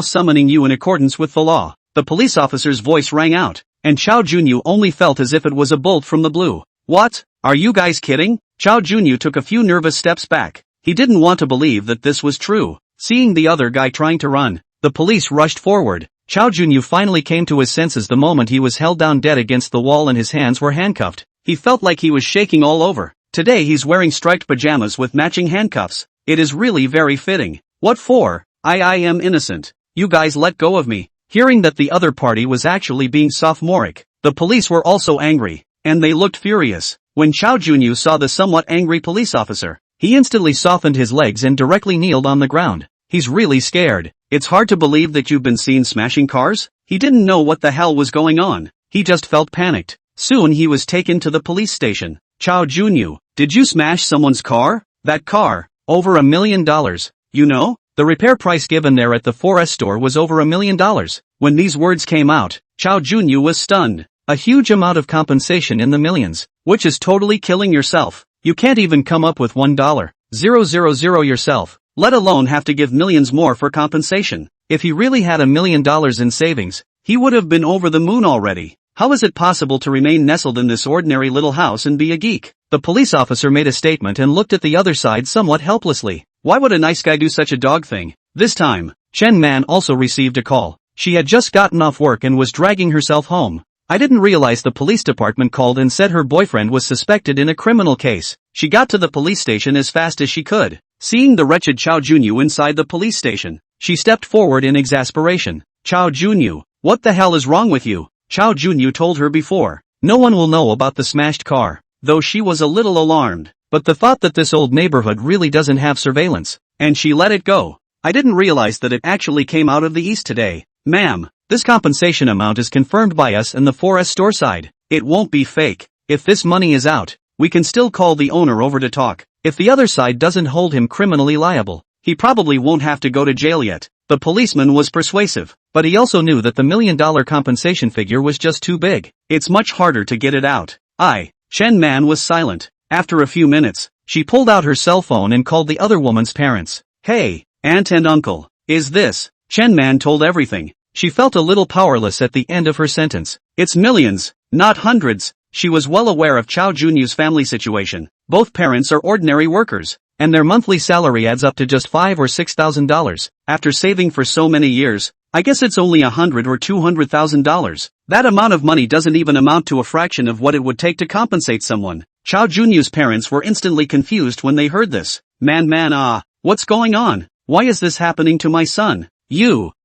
summoning you in accordance with the law. The police officer's voice rang out, and Chao Junyu only felt as if it was a bolt from the blue. What? Are you guys kidding? Chao Junyu took a few nervous steps back. He didn't want to believe that this was true. Seeing the other guy trying to run, the police rushed forward. Chao Junyu finally came to his senses the moment he was held down dead against the wall and his hands were handcuffed. He felt like he was shaking all over. Today he's wearing striped pajamas with matching handcuffs. It is really very fitting. What for? I am innocent. You guys let go of me. Hearing that the other party was actually being sophomoric, the police were also angry, and they looked furious. When Chao Junyu saw the somewhat angry police officer, he instantly softened his legs and directly kneeled on the ground. He's really scared. It's hard to believe that you've been seen smashing cars? He didn't know what the hell was going on. He just felt panicked. Soon he was taken to the police station. Chao Junyu, did you smash someone's car? That car, over $1 million. You know, the repair price given there at the 4S store was over $1 million. When these words came out, Chao Junyu was stunned. A huge amount of compensation in the millions, which is totally killing yourself. You can't even come up with $1,000 yourself, let alone have to give millions more for compensation. If he really had $1 million in savings, he would have been over the moon already. How is it possible to remain nestled in this ordinary little house and be a geek? The police officer made a statement and looked at the other side somewhat helplessly. Why would a nice guy do such a dog thing? This time, Chen Man also received a call. She had just gotten off work and was dragging herself home. I didn't realize the police department called and said her boyfriend was suspected in a criminal case. She got to the police station as fast as she could. Seeing the wretched Chao Junyu inside the police station, she stepped forward in exasperation. Chao Junyu, what the hell is wrong with you? Chao Junyu told her before. No one will know about the smashed car, though she was a little alarmed. But the thought that this old neighborhood really doesn't have surveillance, and she let it go. I didn't realize that it actually came out of the east today. Ma'am, this compensation amount is confirmed by us and the 4S store side. It won't be fake. If this money is out, we can still call the owner over to talk. If the other side doesn't hold him criminally liable, he probably won't have to go to jail yet. The policeman was persuasive, but he also knew that the $1 million compensation figure was just too big. It's much harder to get it out. Chen Man was silent. After a few minutes, she pulled out her cell phone and called the other woman's parents. Hey, aunt and uncle, is this? Chen Man told everything. She felt a little powerless at the end of her sentence. It's millions, not hundreds. She was well aware of Chao Junyu's family situation. Both parents are ordinary workers, and their monthly salary adds up to just $5,000 or $6,000. After saving for so many years, I guess it's only $100,000 or $200,000. That amount of money doesn't even amount to a fraction of what it would take to compensate someone. Chao Junyu's parents were instantly confused when they heard this. What's going on? Why is this happening to my son?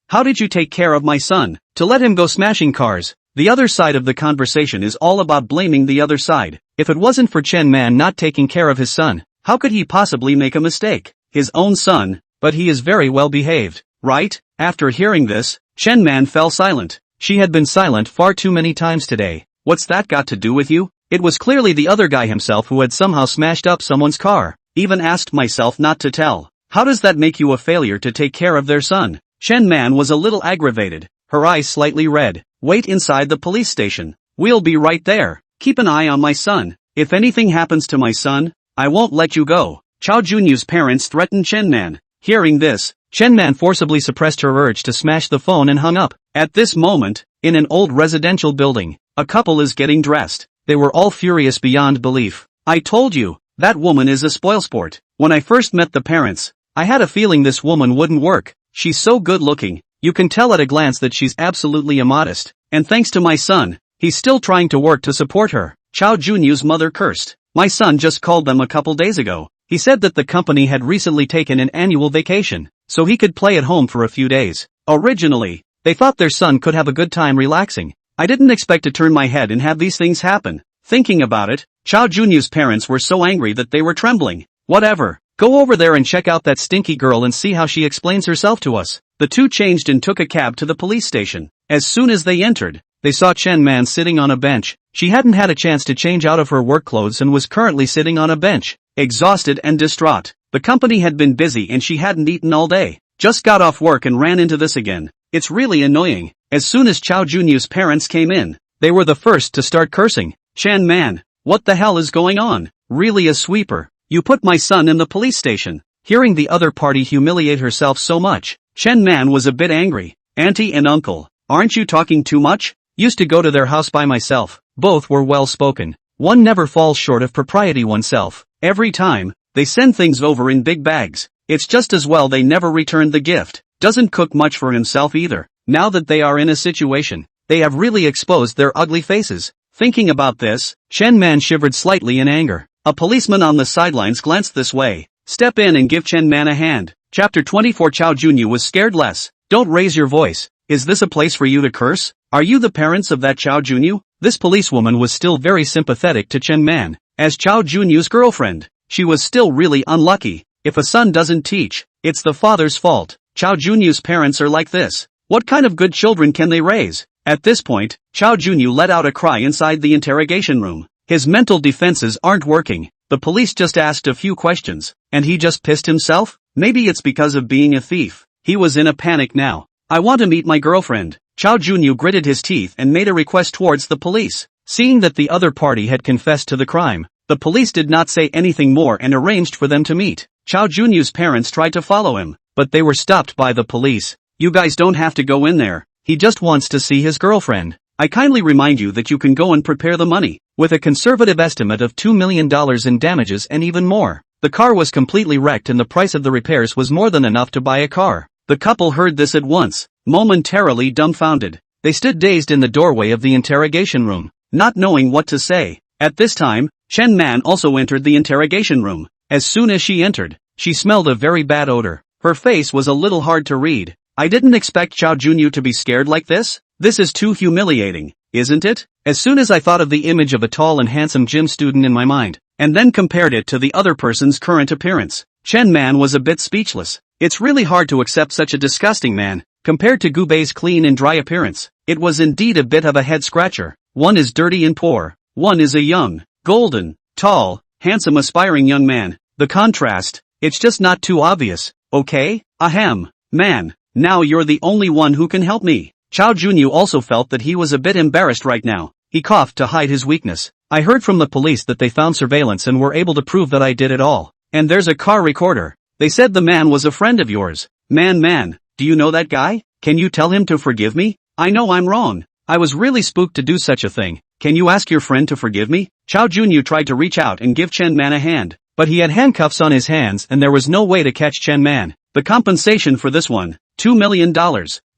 How did you take care of my son, to let him go smashing cars? The other side of the conversation is all about blaming the other side. If it wasn't for Chen Man not taking care of his son, how could he possibly make a mistake? His own son, but he is very well behaved, right? After hearing this, Chen Man fell silent. She had been silent far too many times today. What's that got to do with you? It was clearly the other guy himself who had somehow smashed up someone's car. Even asked myself not to tell. How does that make you a failure to take care of their son? Chen Man was a little aggravated, her eyes slightly red. Wait inside the police station. We'll be right there. Keep an eye on my son. If anything happens to my son, I won't let you go. Chao Junyu's parents threatened Chen Man. Hearing this, Chen Man forcibly suppressed her urge to smash the phone and hung up. At this moment, in an old residential building, a couple is getting dressed. They were all furious beyond belief. I told you, that woman is a spoilsport. When I first met the parents, I had a feeling this woman wouldn't work. She's so good looking. You can tell at a glance that she's absolutely immodest. And thanks to my son, he's still trying to work to support her. Chao Junyu's mother cursed. My son just called them a couple days ago. He said that the company had recently taken an annual vacation, so he could play at home for a few days. Originally, they thought their son could have a good time relaxing. I didn't expect to turn my head and have these things happen. Thinking about it, Chao Junyu's parents were so angry that they were trembling. Whatever. Go over there and check out that stinky girl and see how she explains herself to us. The two changed and took a cab to the police station. As soon as they entered, they saw Chen Man sitting on a bench. She hadn't had a chance to change out of her work clothes and was currently sitting on a bench, exhausted and distraught. The company had been busy and she hadn't eaten all day. Just got off work and ran into this again. It's really annoying. As soon as Chao Junyu's parents came in, they were the first to start cursing. Chen Man, what the hell is going on? Really a sweeper? You put my son in the police station. Hearing the other party humiliate herself so much, Chen Man was a bit angry. Auntie and uncle, aren't you talking too much? Used to go to their house by myself. Both were well spoken. One never falls short of propriety oneself. Every time, they send things over in big bags. It's just as well they never returned the gift. Doesn't cook much for himself either. Now that they are in a situation, they have really exposed their ugly faces. Thinking about this, Chen Man shivered slightly in anger. A policeman on the sidelines glanced this way. Step in and give Chen Man a hand. Chapter 24. Chao Junyu was scared less. Don't raise your voice. Is this a place for you to curse? Are you the parents of that Chao Junyu? This policewoman was still very sympathetic to Chen Man. As Chao Junyu's girlfriend, she was still really unlucky. If a son doesn't teach, it's the father's fault. Chao Junyu's parents are like this. What kind of good children can they raise? At this point, Chao Junyu let out a cry inside the interrogation room. His mental defenses aren't working. The police just asked a few questions, and he just pissed himself? Maybe it's because of being a thief. He was in a panic now. I want to meet my girlfriend. Chao Junyu gritted his teeth and made a request towards the police. Seeing that the other party had confessed to the crime, the police did not say anything more and arranged for them to meet. Chao Junyu's parents tried to follow him, but they were stopped by the police. You guys don't have to go in there. He just wants to see his girlfriend. I kindly remind you that you can go and prepare the money. With a conservative estimate of $2 million in damages and even more. The car was completely wrecked and the price of the repairs was more than enough to buy a car. The couple heard this at once, momentarily dumbfounded. They stood dazed in the doorway of the interrogation room, not knowing what to say. At this time, Chen Man also entered the interrogation room. As soon as she entered, she smelled a very bad odor. Her face was a little hard to read. I didn't expect Chao Junyu to be scared like this. This is too humiliating, isn't it? As soon as I thought of the image of a tall and handsome gym student in my mind, and then compared it to the other person's current appearance, Chen Man was a bit speechless. It's really hard to accept such a disgusting man, compared to Gubei's clean and dry appearance. It was indeed a bit of a head-scratcher. One is dirty and poor. One is a young, golden, tall, handsome aspiring young man. The contrast, it's just not too obvious, okay? Ahem. Man, now you're the only one who can help me. Chao Junyu also felt that he was a bit embarrassed right now. He coughed to hide his weakness. I heard from the police that they found surveillance and were able to prove that I did it all. And there's a car recorder. They said the man was a friend of yours. Man, do you know that guy? Can you tell him to forgive me? I know I'm wrong. I was really spooked to do such a thing. Can you ask your friend to forgive me? Chao Junyu tried to reach out and give Chen Man a hand, but he had handcuffs on his hands and there was no way to catch Chen Man. The compensation for this one, $2 million.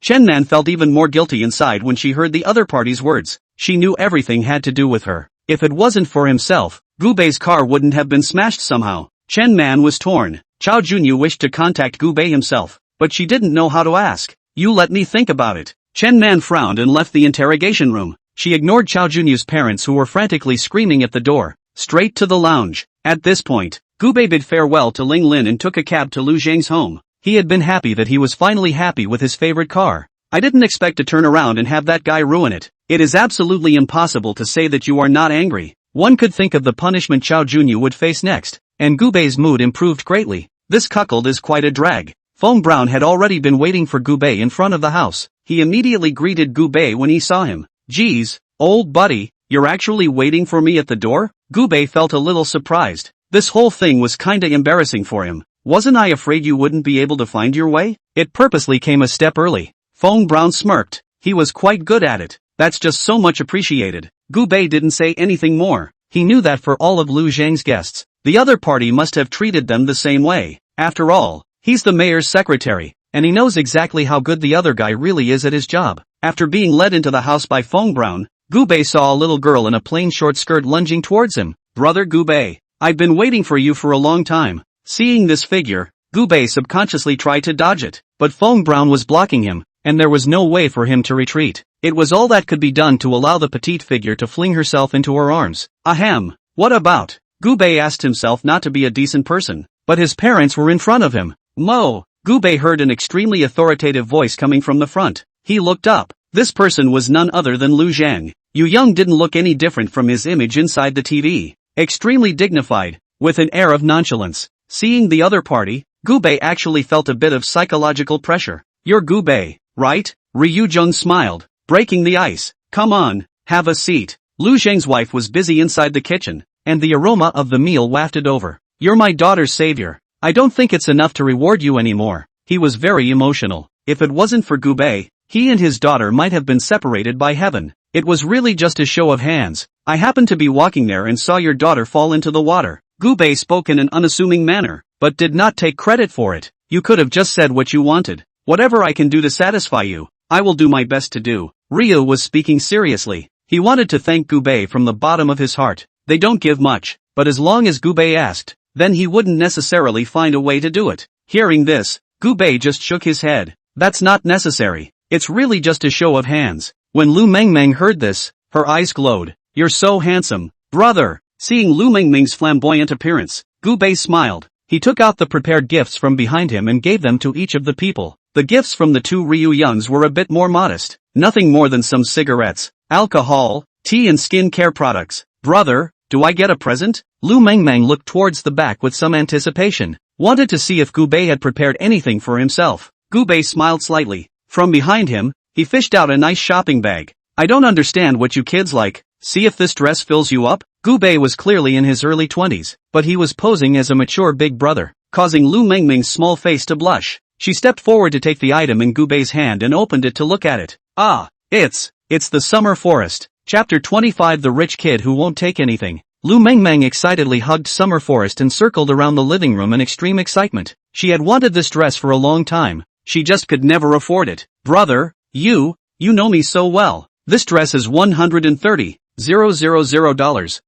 Chen Man felt even more guilty inside when she heard the other party's words. She knew everything had to do with her. If it wasn't for himself, Gubei's car wouldn't have been smashed somehow. Chen Man was torn. Chao Junyu wished to contact Gubei himself, but she didn't know how to ask. You let me think about it. Chen Man frowned and left the interrogation room. She ignored Chao Junyu's parents who were frantically screaming at the door, straight to the lounge. At this point, Gubei bid farewell to Ling Lin and took a cab to Lu Zhang's home. He had been happy that he was finally happy with his favorite car. I didn't expect to turn around and have that guy ruin it. It is absolutely impossible to say that you are not angry. One could think of the punishment Chao Junyu would face next, and Gubei's mood improved greatly. This cuckold is quite a drag. Feng Brown had already been waiting for Gubei in front of the house. He immediately greeted Gubei when he saw him. Geez, old buddy, you're actually waiting for me at the door? Gubei felt a little surprised. This whole thing was kinda embarrassing for him. Wasn't I afraid you wouldn't be able to find your way? It purposely came a step early. Feng Brown smirked. He was quite good at it. That's just so much appreciated. Gubei didn't say anything more. He knew that for all of Lu Zhang's guests, the other party must have treated them the same way. After all, he's the mayor's secretary, and he knows exactly how good the other guy really is at his job. After being led into the house by Feng Brown, Gubei saw a little girl in a plain short skirt lunging towards him. Brother Gubei, I've been waiting for you for a long time. Seeing this figure, Gubei subconsciously tried to dodge it, but Feng Brown was blocking him, and there was no way for him to retreat. It was all that could be done to allow the petite figure to fling herself into her arms. Ahem, what about? Gubei asked himself not to be a decent person, but his parents were in front of him. Mo! Gubei heard an extremely authoritative voice coming from the front. He looked up. This person was none other than Lu Zhang. Yu Young didn't look any different from his image inside the TV. Extremely dignified, with an air of nonchalance. Seeing the other party, Gubei actually felt a bit of psychological pressure. You're Gubei, right? Ryu Jung smiled, breaking the ice. Come on, have a seat. Lu Zhang's wife was busy inside the kitchen, and the aroma of the meal wafted over. You're my daughter's savior. I don't think it's enough to reward you anymore. He was very emotional. If it wasn't for Gubei, he and his daughter might have been separated by heaven. It was really just a show of hands. I happened to be walking there and saw your daughter fall into the water. Gubei spoke in an unassuming manner, but did not take credit for it. You could have just said what you wanted. Whatever I can do to satisfy you, I will do my best to do. Ryu was speaking seriously. He wanted to thank Gubei from the bottom of his heart. They don't give much, but as long as Gubei asked, then he wouldn't necessarily find a way to do it. Hearing this, Gubei just shook his head. That's not necessary. It's really just a show of hands. When Lu Mengmeng heard this, her eyes glowed. You're so handsome, brother. Seeing Lu Mengmeng's flamboyant appearance, Gubei smiled. He took out the prepared gifts from behind him and gave them to each of the people. The gifts from the two Ryu Youngs were a bit more modest. Nothing more than some cigarettes, alcohol, tea and skin care products. Brother, do I get a present? Lu Mengmeng looked towards the back with some anticipation. Wanted to see if Gubei had prepared anything for himself. Gubei smiled slightly. From behind him, he fished out a nice shopping bag. I don't understand what you kids like. See if this dress fills you up? Gubei was clearly in his early 20s, but he was posing as a mature big brother, causing Lu Mengmeng's small face to blush. She stepped forward to take the item in Gubei's hand and opened it to look at it. Ah, it's the summer forest. Chapter 25 The Rich Kid Who Won't Take Anything. Lu Mengmeng excitedly hugged Summer Forest and circled around the living room in extreme excitement. She had wanted this dress for a long time. She just could never afford it. Brother, you know me so well. This dress is $130,000.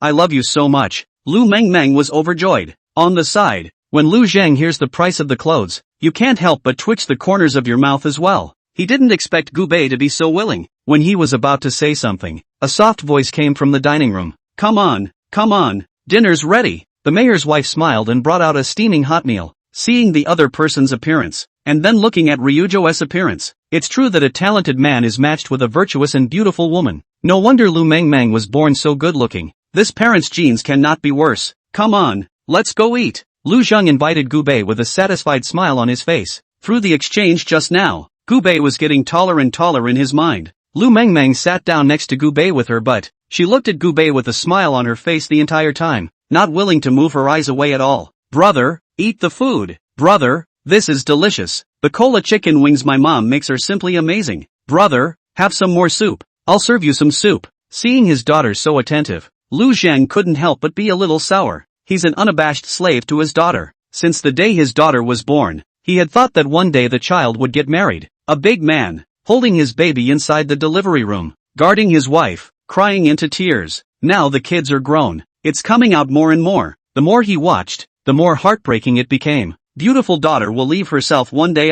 I love you so much. Lu Mengmeng was overjoyed. On the side, when Lu Zhang hears the price of the clothes, you can't help but twitch the corners of your mouth as well. He didn't expect Gubei to be so willing. When he was about to say something, a soft voice came from the dining room. Come on, dinner's ready. The mayor's wife smiled and brought out a steaming hot meal. Seeing the other person's appearance, and then looking at Ryujo's appearance, it's true that a talented man is matched with a virtuous and beautiful woman. No wonder Lu Mengmeng was born so good-looking. This parent's genes cannot be worse. Come on, let's go eat. Lu Zhang invited Gubei with a satisfied smile on his face. Through the exchange just now, Gubei was getting taller and taller in his mind. Lu Mengmeng sat down next to Gubei with her but she looked at Gubei with a smile on her face the entire time, not willing to move her eyes away at all. Brother, eat the food. Brother, this is delicious. The cola chicken wings my mom makes are simply amazing. Brother, have some more soup. I'll serve you some soup. Seeing his daughter so attentive, Lu Zhang couldn't help but be a little sour. He's an unabashed slave to his daughter. Since the day his daughter was born, he had thought that one day the child would get married. A big man, holding his baby inside the delivery room, guarding his wife, crying into tears. Now the kids are grown. It's coming out more and more. The more he watched, the more heartbreaking it became. Beautiful daughter will leave herself one day.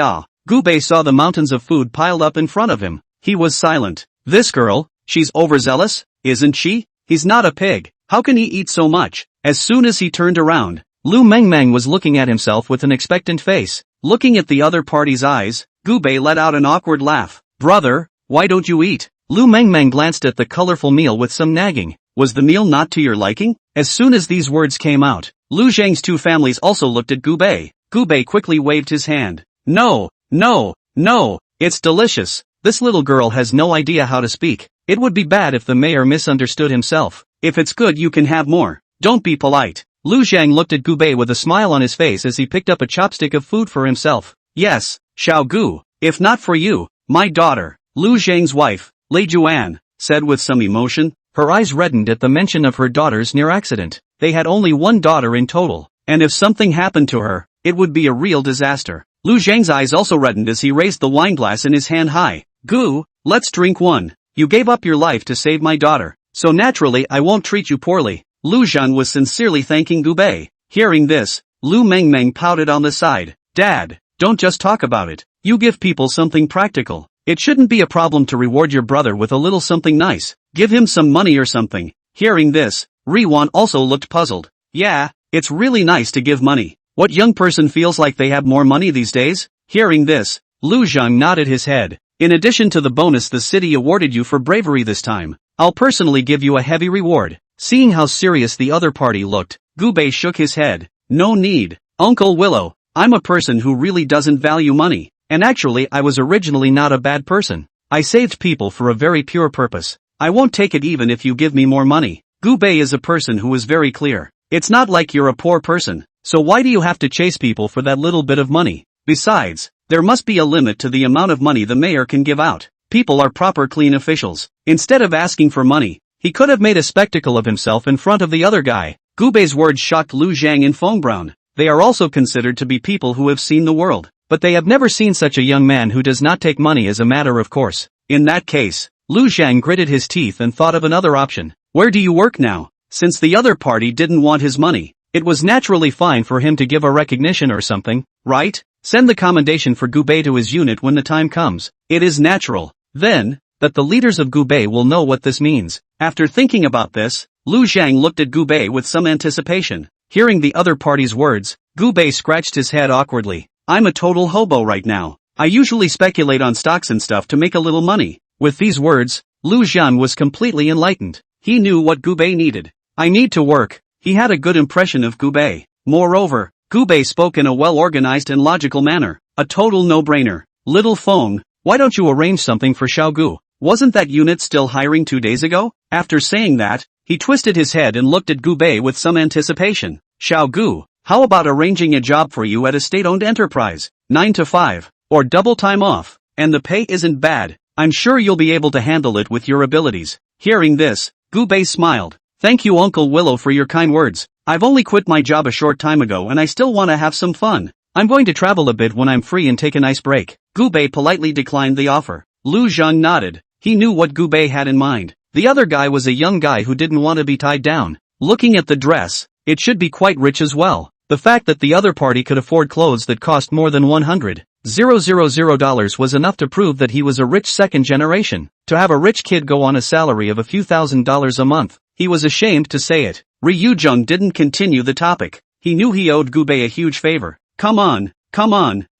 Gubei saw the mountains of food piled up in front of him. He was silent. This girl, she's overzealous, isn't she? He's not a pig. How can he eat so much? As soon as he turned around, Lu Mengmeng was looking at himself with an expectant face. Looking at the other party's eyes, Gubei let out an awkward laugh. Brother, why don't you eat? Lu Mengmeng glanced at the colorful meal with some nagging. Was the meal not to your liking? As soon as these words came out, Lu Zhang's two families also looked at Gubei. Gubei quickly waved his hand. No, no, no, it's delicious. This little girl has no idea how to speak. It would be bad if the mayor misunderstood himself. If it's good you can have more. Don't be polite. Lu Zhang looked at Gubei with a smile on his face as he picked up a chopstick of food for himself. Yes, Xiao Gu, if not for you, my daughter, Lu Zhang's wife, Lei Juan, said with some emotion. Her eyes reddened at the mention of her daughter's near accident. They had only one daughter in total, and if something happened to her, it would be a real disaster. Lu Zhang's eyes also reddened as he raised the wine glass in his hand high. Gu, let's drink one. You gave up your life to save my daughter, so naturally I won't treat you poorly. Lu Zhan was sincerely thanking Gubei. Hearing this, Lu Mengmeng pouted on the side. Dad, don't just talk about it. You give people something practical. It shouldn't be a problem to reward your brother with a little something nice. Give him some money or something. Hearing this, Riwan also looked puzzled. Yeah, it's really nice to give money. What young person feels like they have more money these days? Hearing this, Lu Zhang nodded his head. In addition to the bonus the city awarded you for bravery this time, I'll personally give you a heavy reward. Seeing how serious the other party looked, Gubei shook his head. No need. Uncle Willow, I'm a person who really doesn't value money. And actually I was originally not a bad person. I saved people for a very pure purpose. I won't take it even if you give me more money. Gubei is a person who is very clear. It's not like you're a poor person, so why do you have to chase people for that little bit of money? Besides, there must be a limit to the amount of money the mayor can give out. People are proper clean officials. Instead of asking for money, he could have made a spectacle of himself in front of the other guy. Gubei's words shocked Lu Zhang and Feng Brown. They are also considered to be people who have seen the world, but they have never seen such a young man who does not take money as a matter of course. In that case, Lu Zhang gritted his teeth and thought of another option. Where do you work now? Since the other party didn't want his money, it was naturally fine for him to give a recognition or something, right? Send the commendation for Gubei to his unit when the time comes. It is natural, then, that the leaders of Gubei will know what this means. After thinking about this, Lu Zhang looked at Gubei with some anticipation. Hearing the other party's words, Gubei scratched his head awkwardly. I'm a total hobo right now. I usually speculate on stocks and stuff to make a little money. With these words, Lu Zhan was completely enlightened. He knew what Gubei needed. I need to work. He had a good impression of Gubei. Moreover, Gubei spoke in a well-organized and logical manner. A total no-brainer. Little Feng, why don't you arrange something for Xiaogu? Wasn't that unit still hiring 2 days ago? After saying that, he twisted his head and looked at Gubei with some anticipation. Xiaogu, how about arranging a job for you at a state-owned enterprise? 9 to 5, or double time off, and the pay isn't bad. I'm sure you'll be able to handle it with your abilities. Hearing this, Gubei smiled. Thank you Uncle Willow for your kind words. I've only quit my job a short time ago and I still want to have some fun. I'm going to travel a bit when I'm free and take a nice break. Gubei politely declined the offer. Lu Zhang nodded. He knew what Gubei had in mind. The other guy was a young guy who didn't want to be tied down. Looking at the dress, it should be quite rich as well. The fact that the other party could afford clothes that cost more than $100,000 was enough to prove that he was a rich second generation. To have a rich kid go on a salary of a few $1,000s a month, he was ashamed to say it. Ryujung didn't continue the topic. He knew he owed Gubei a huge favor. Come on,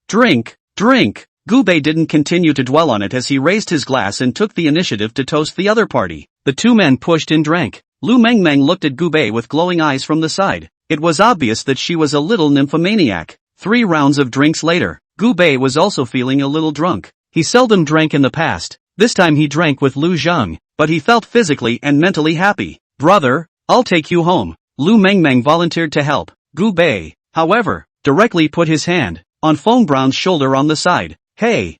drink, drink. Gubei didn't continue to dwell on it as he raised his glass and took the initiative to toast the other party. The two men pushed and drank. Lu Mengmeng looked at Gubei with glowing eyes from the side. It was obvious that she was a little nymphomaniac. 3 rounds of drinks later, Gubei was also feeling a little drunk. He seldom drank in the past. This time he drank with Lu Zhang, but he felt physically and mentally happy. Brother, I'll take you home. Lu Mengmeng volunteered to help. Gubei, however, directly put his hand on Feng Brown's shoulder on the side. Hey,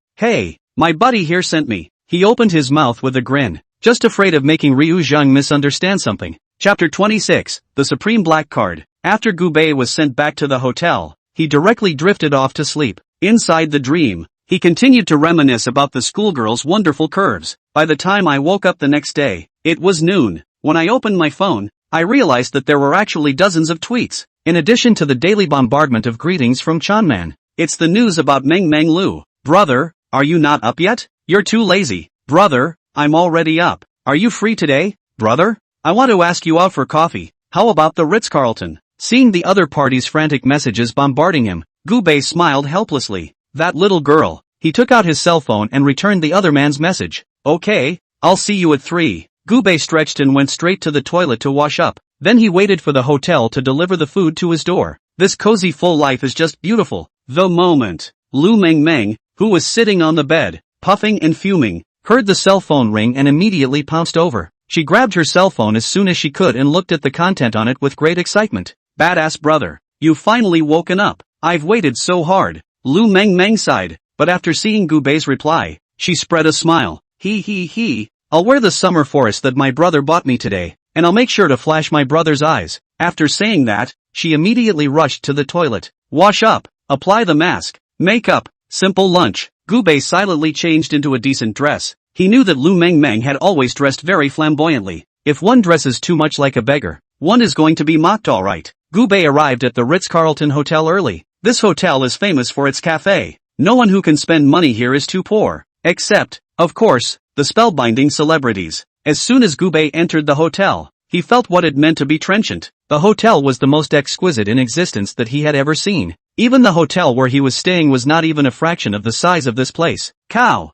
my buddy here sent me. He opened his mouth with a grin, just afraid of making Ryu Zhang misunderstand something. Chapter 26, The Supreme Black Card. After Gubei was sent back to the hotel, he directly drifted off to sleep. Inside the dream, he continued to reminisce about the schoolgirl's wonderful curves. By the time I woke up the next day, it was noon. When I opened my phone, I realized that there were actually dozens of tweets. In addition to the daily bombardment of greetings from Chanman, it's the news about Meng Meng Lu. Brother, are you not up yet? You're too lazy. Brother, I'm already up. Are you free today? Brother, I want to ask you out for coffee. How about the Ritz-Carlton? Seeing the other party's frantic messages bombarding him, Gubei smiled helplessly. That little girl, He took out his cell phone and returned the other man's message. Okay, I'll see you at 3. Gubei stretched and went straight to the toilet to wash up. Then he waited for the hotel to deliver the food to his door. This cozy full life is just beautiful. The moment Lu Mengmeng, who was sitting on the bed, puffing and fuming, heard the cell phone ring and immediately pounced over. She grabbed her cell phone as soon as she could and looked at the content on it with great excitement. Badass brother, you've finally woken up. I've waited so hard. Lu Mengmeng sighed, but after seeing Gubei's reply, she spread a smile. He. I'll wear the summer forest that my brother bought me today, and I'll make sure to flash my brother's eyes. After saying that, she immediately rushed to the toilet. Wash up, apply the mask, make up, simple lunch. Gubei silently changed into a decent dress. He knew that Lu Mengmeng had always dressed very flamboyantly. If one dresses too much like a beggar, one is going to be mocked alright. Gubei arrived at the Ritz-Carlton Hotel early. This hotel is famous for its cafe. No one who can spend money here is too poor. Except, of course, the spellbinding celebrities. As soon as Gubei entered the hotel, he felt what it meant to be trenchant. The hotel was the most exquisite in existence that he had ever seen. Even the hotel where he was staying was not even a fraction of the size of this place. Cow.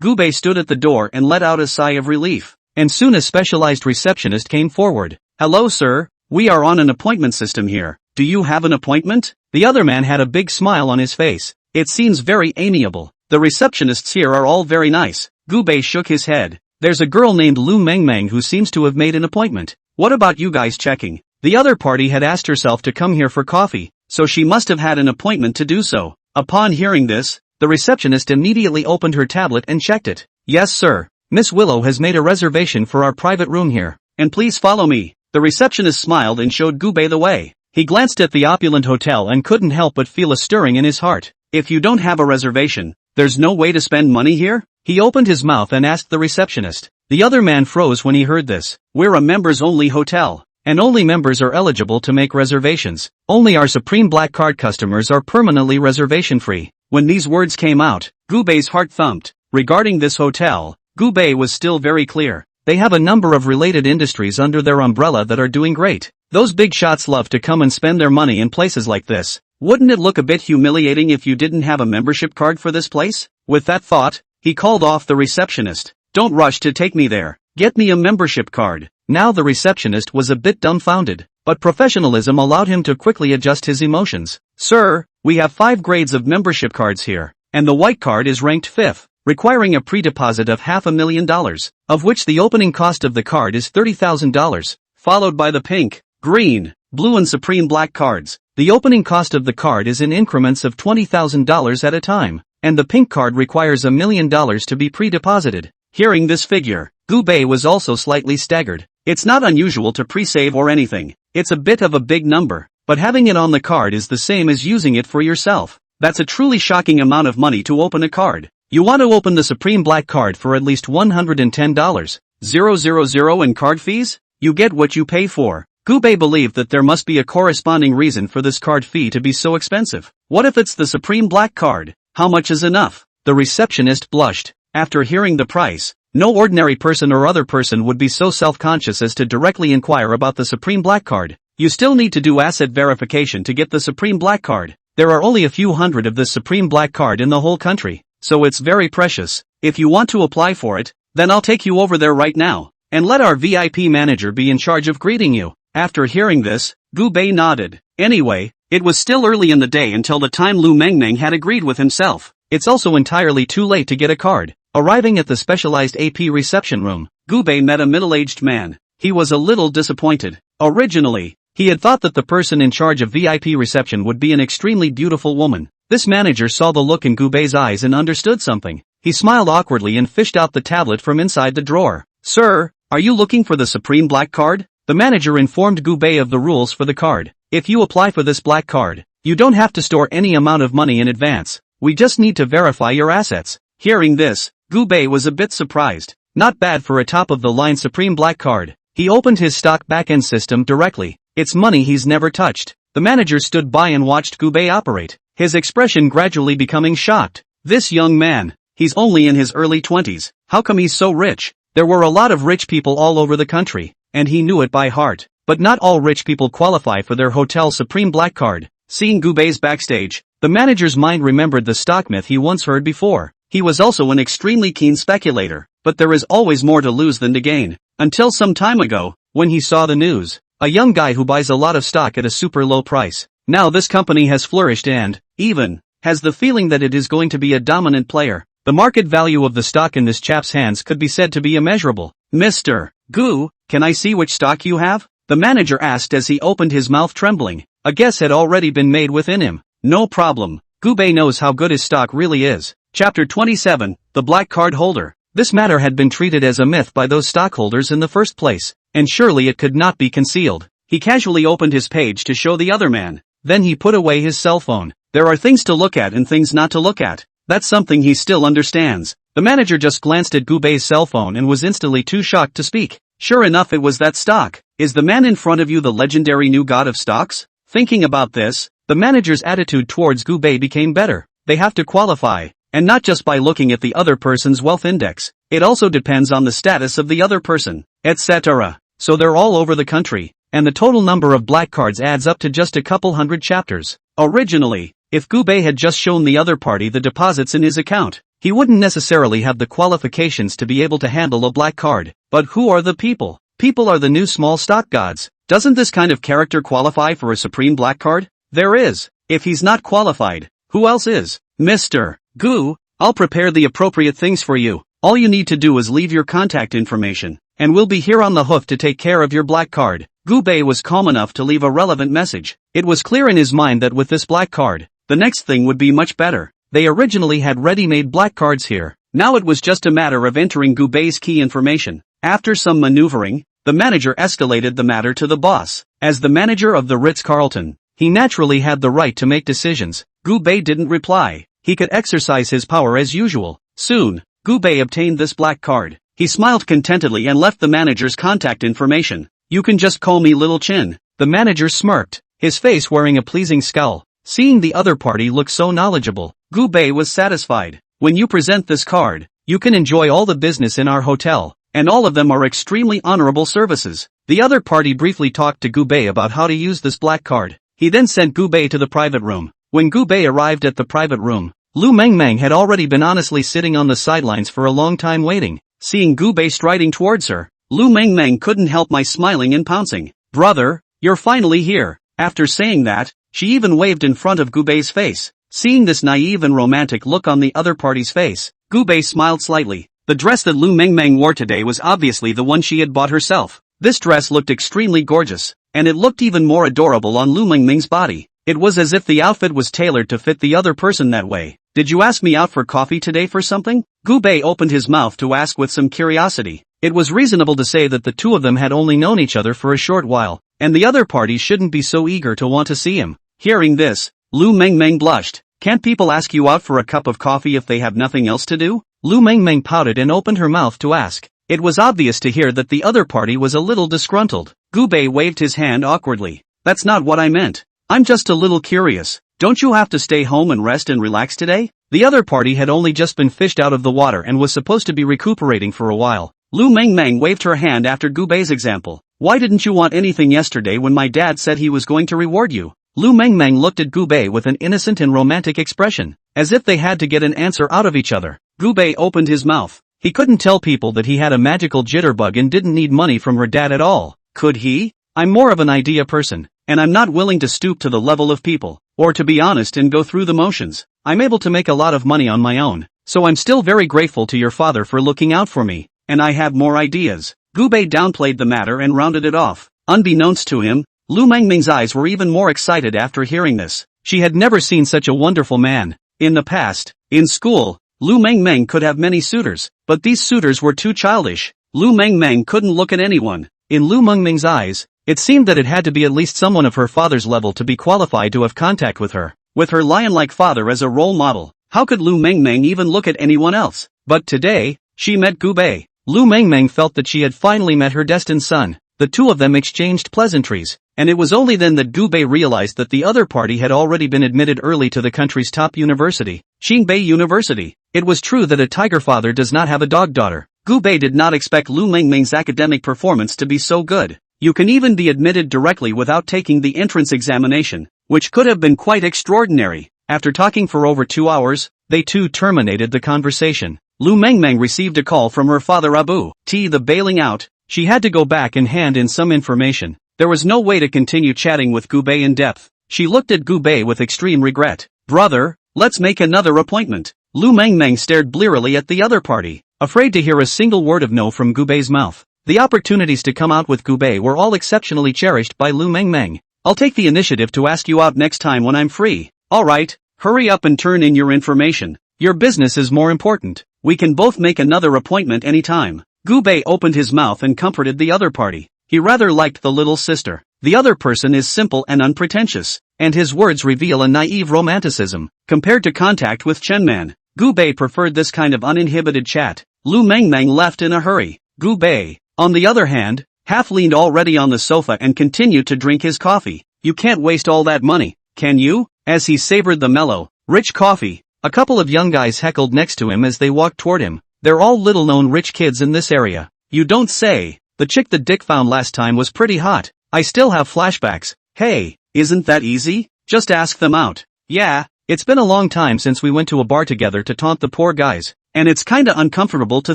Gubei stood at the door and let out a sigh of relief. And soon a specialized receptionist came forward. Hello sir, we are on an appointment system here. Do you have an appointment? The other man had a big smile on his face. It seems very amiable. The receptionists here are all very nice. Gubei shook his head. There's a girl named Lu Mengmeng who seems to have made an appointment. What about you guys checking? The other party had asked herself to come here for coffee, so she must have had an appointment to do so. Upon hearing this, the receptionist immediately opened her tablet and checked it. Yes sir, Miss Willow has made a reservation for our private room here, and please follow me. The receptionist smiled and showed Gubei the way. He glanced at the opulent hotel and couldn't help but feel a stirring in his heart. If you don't have a reservation, there's no way to spend money here? He opened his mouth and asked the receptionist. The other man froze when he heard this. We're a members-only hotel, and only members are eligible to make reservations. Only our Supreme Black Card customers are permanently reservation-free. When these words came out, Gubei's heart thumped. Regarding this hotel, Gubei was still very clear. They have a number of related industries under their umbrella that are doing great. Those big shots love to come and spend their money in places like this. Wouldn't it look a bit humiliating if you didn't have a membership card for this place? With that thought, he called off the receptionist. Don't rush to take me there. Get me a membership card. Now the receptionist was a bit dumbfounded, but professionalism allowed him to quickly adjust his emotions. Sir, we have 5 grades of membership cards here, and the white card is ranked 5th, requiring a pre-deposit of $500,000, of which the opening cost of the card is $30,000, followed by the pink, green, blue and Supreme Black cards. The opening cost of the card is in increments of $20,000 at a time, and the pink card requires $1 million to be pre-deposited. Hearing this figure, Gubei was also slightly staggered. It's not unusual to pre-save or anything. It's a bit of a big number, but having it on the card is the same as using it for yourself. That's a truly shocking amount of money to open a card. You want to open the Supreme Black card for at least $110,000 in card fees? You get what you pay for. Gubei believed that there must be a corresponding reason for this card fee to be so expensive. What if it's the Supreme Black card? How much is enough? The receptionist blushed. After hearing the price, no ordinary person or other person would be so self-conscious as to directly inquire about the Supreme Black card. You still need to do asset verification to get the Supreme Black card. There are only a few hundred of this Supreme Black card in the whole country, so it's very precious. If you want to apply for it, then I'll take you over there right now, and let our VIP manager be in charge of greeting you. After hearing this, Gubei nodded. Anyway, it was still early in the day until the time Lu Mengmeng had agreed with himself. It's also entirely too late to get a card. Arriving at the specialized AP reception room, Gubei met a middle-aged man. He was a little disappointed. Originally, he had thought that the person in charge of VIP reception would be an extremely beautiful woman. This manager saw the look in Gubei's eyes and understood something. He smiled awkwardly and fished out the tablet from inside the drawer. Sir, are you looking for the Supreme Black card? The manager informed Gubei of the rules for the card. If you apply for this black card, you don't have to store any amount of money in advance. We just need to verify your assets. Hearing this, Gubei was a bit surprised. Not bad for a top-of-the-line Supreme Black card. He opened his stock backend system directly. It's money he's never touched. The manager stood by and watched Gubei operate, his expression gradually becoming shocked. This young man, he's only in his early 20s. How come he's so rich? There were a lot of rich people all over the country, and he knew it by heart. But not all rich people qualify for their hotel Supreme Black card. Seeing Gu Bei's backstage, the manager's mind remembered the stock myth he once heard before. He was also an extremely keen speculator, but there is always more to lose than to gain. Until some time ago, when he saw the news, a young guy who buys a lot of stock at a super low price. Now this company has flourished and, even, has the feeling that it is going to be a dominant player. The market value of the stock in this chap's hands could be said to be immeasurable. Mr. Gu, can I see which stock you have? The manager asked as he opened his mouth trembling. A guess had already been made within him. No problem. Gu Bei knows how good his stock really is. Chapter 27, The Black Card Holder. This matter had been treated as a myth by those stockholders in the first place, and surely it could not be concealed. He casually opened his page to show the other man. Then he put away his cell phone. There are things to look at and things not to look at. That's something he still understands. The manager just glanced at Gu Bei's cell phone and was instantly too shocked to speak. Sure enough, it was that stock. Is the man in front of you the legendary new god of stocks? Thinking about this, the manager's attitude towards Gu Bei became better. They have to qualify, and not just by looking at the other person's wealth index. It also depends on the status of the other person, etc. So they're all over the country, and the total number of black cards adds up to just a couple hundred chapters. Originally, if Gu Bei had just shown the other party the deposits in his account, he wouldn't necessarily have the qualifications to be able to handle a black card. But who are the people? People are the new small stock gods. Doesn't this kind of character qualify for a supreme black card? There is. If he's not qualified, who else is? Mr. Gu, I'll prepare the appropriate things for you. All you need to do is leave your contact information, and we'll be here on the hoof to take care of your black card. Gu Bei was calm enough to leave a relevant message. It was clear in his mind that with this black card, the next thing would be much better. They originally had ready-made black cards here. Now it was just a matter of entering Gu Bei's key information. After some maneuvering, the manager escalated the matter to the boss. As the manager of the Ritz-Carlton, he naturally had the right to make decisions. Gu Bei didn't reply. He could exercise his power as usual. Soon, Gu Bei obtained this black card. He smiled contentedly and left the manager's contact information. You can just call me Little Chin. The manager smirked, his face wearing a pleasing scowl. Seeing the other party look so knowledgeable, Gu Bei was satisfied. When you present this card, you can enjoy all the business in our hotel, and all of them are extremely honorable services. The other party briefly talked to Gu Bei about how to use this black card. He then sent Gu Bei to the private room. When Gu Bei arrived at the private room, Lu Mengmeng had already been honestly sitting on the sidelines for a long time waiting. Seeing Gu Bei striding towards her, Lu Mengmeng couldn't help my smiling and pouncing. Brother, you're finally here. After saying that, she even waved in front of Gu Bei's face. Seeing this naive and romantic look on the other party's face, Gu Bei smiled slightly. The dress that Lu Mengmeng wore today was obviously the one she had bought herself. This dress looked extremely gorgeous, and it looked even more adorable on Lu Mengmeng's body. It was as if the outfit was tailored to fit the other person that way. Did you ask me out for coffee today for something? Gu Bei opened his mouth to ask with some curiosity. It was reasonable to say that the two of them had only known each other for a short while, and the other party shouldn't be so eager to want to see him. Hearing this, Lu Mengmeng blushed. Can't people ask you out for a cup of coffee if they have nothing else to do? Lu Mengmeng pouted and opened her mouth to ask. It was obvious to hear that the other party was a little disgruntled. Gu Bei waved his hand awkwardly. That's not what I meant. I'm just a little curious. Don't you have to stay home and rest and relax today? The other party had only just been fished out of the water and was supposed to be recuperating for a while. Lu Mengmeng waved her hand after Gu Bei's example. Why didn't you want anything yesterday when my dad said he was going to reward you? Lu Mengmeng looked at Gu Bei with an innocent and romantic expression, as if they had to get an answer out of each other. Gu Bei opened his mouth. He couldn't tell people that he had a magical jitterbug and didn't need money from her dad at all. Could he? I'm more of an idea person, and I'm not willing to stoop to the level of people, or to be honest and go through the motions. I'm able to make a lot of money on my own, so I'm still very grateful to your father for looking out for me, and I have more ideas. Gu Bei downplayed the matter and rounded it off. Unbeknownst to him, Lu Mengmeng's eyes were even more excited after hearing this. She had never seen such a wonderful man. In the past, in school, Lu Mengmeng could have many suitors, but these suitors were too childish. Lu Mengmeng couldn't look at anyone. In Lu Mengmeng's eyes, it seemed that it had to be at least someone of her father's level to be qualified to have contact with her. With her lion-like father as a role model, how could Lu Mengmeng even look at anyone else? But today, she met Gu Bei. Lu Mengmeng felt that she had finally met her destined son. The two of them exchanged pleasantries, and it was only then that Gu Bei realized that the other party had already been admitted early to the country's top university, Qingbei University. It was true that a tiger father does not have a dog daughter. Gu Bei did not expect Lu Mengmeng's academic performance to be so good. You can even be admitted directly without taking the entrance examination. which could have been quite extraordinary. After talking for over 2 hours, they too terminated the conversation. Lu Mengmeng received a call from her father Abu T. The bailing out. She had to go back and hand in some information. There was no way to continue chatting with Gu Bei in depth. She looked at Gu Bei with extreme regret. Brother, let's make another appointment. Lu Mengmeng stared blearily at the other party, afraid to hear a single word of no from Gu Bei's mouth. The opportunities to come out with Gu Bei were all exceptionally cherished by Lu Mengmeng. I'll take the initiative to ask you out next time when I'm free. Alright, hurry up and turn in your information. Your business is more important. We can both make another appointment anytime. Gu Bei opened his mouth and comforted the other party. He rather liked the little sister. The other person is simple and unpretentious, and his words reveal a naive romanticism. Compared to contact with Chenman, Gu Bei preferred this kind of uninhibited chat. Lu Mengmeng left in a hurry. Gu Bei, on the other hand, half leaned already on the sofa and continued to drink his coffee. You can't waste all that money, can you? As he savored the mellow, rich coffee, a couple of young guys heckled next to him as they walked toward him. They're all little-known rich kids in this area. You don't say. The chick that Dick found last time was pretty hot. I still have flashbacks. Hey, isn't that easy? Just ask them out. Yeah, it's been a long time since we went to a bar together to taunt the poor guys, and it's kinda uncomfortable to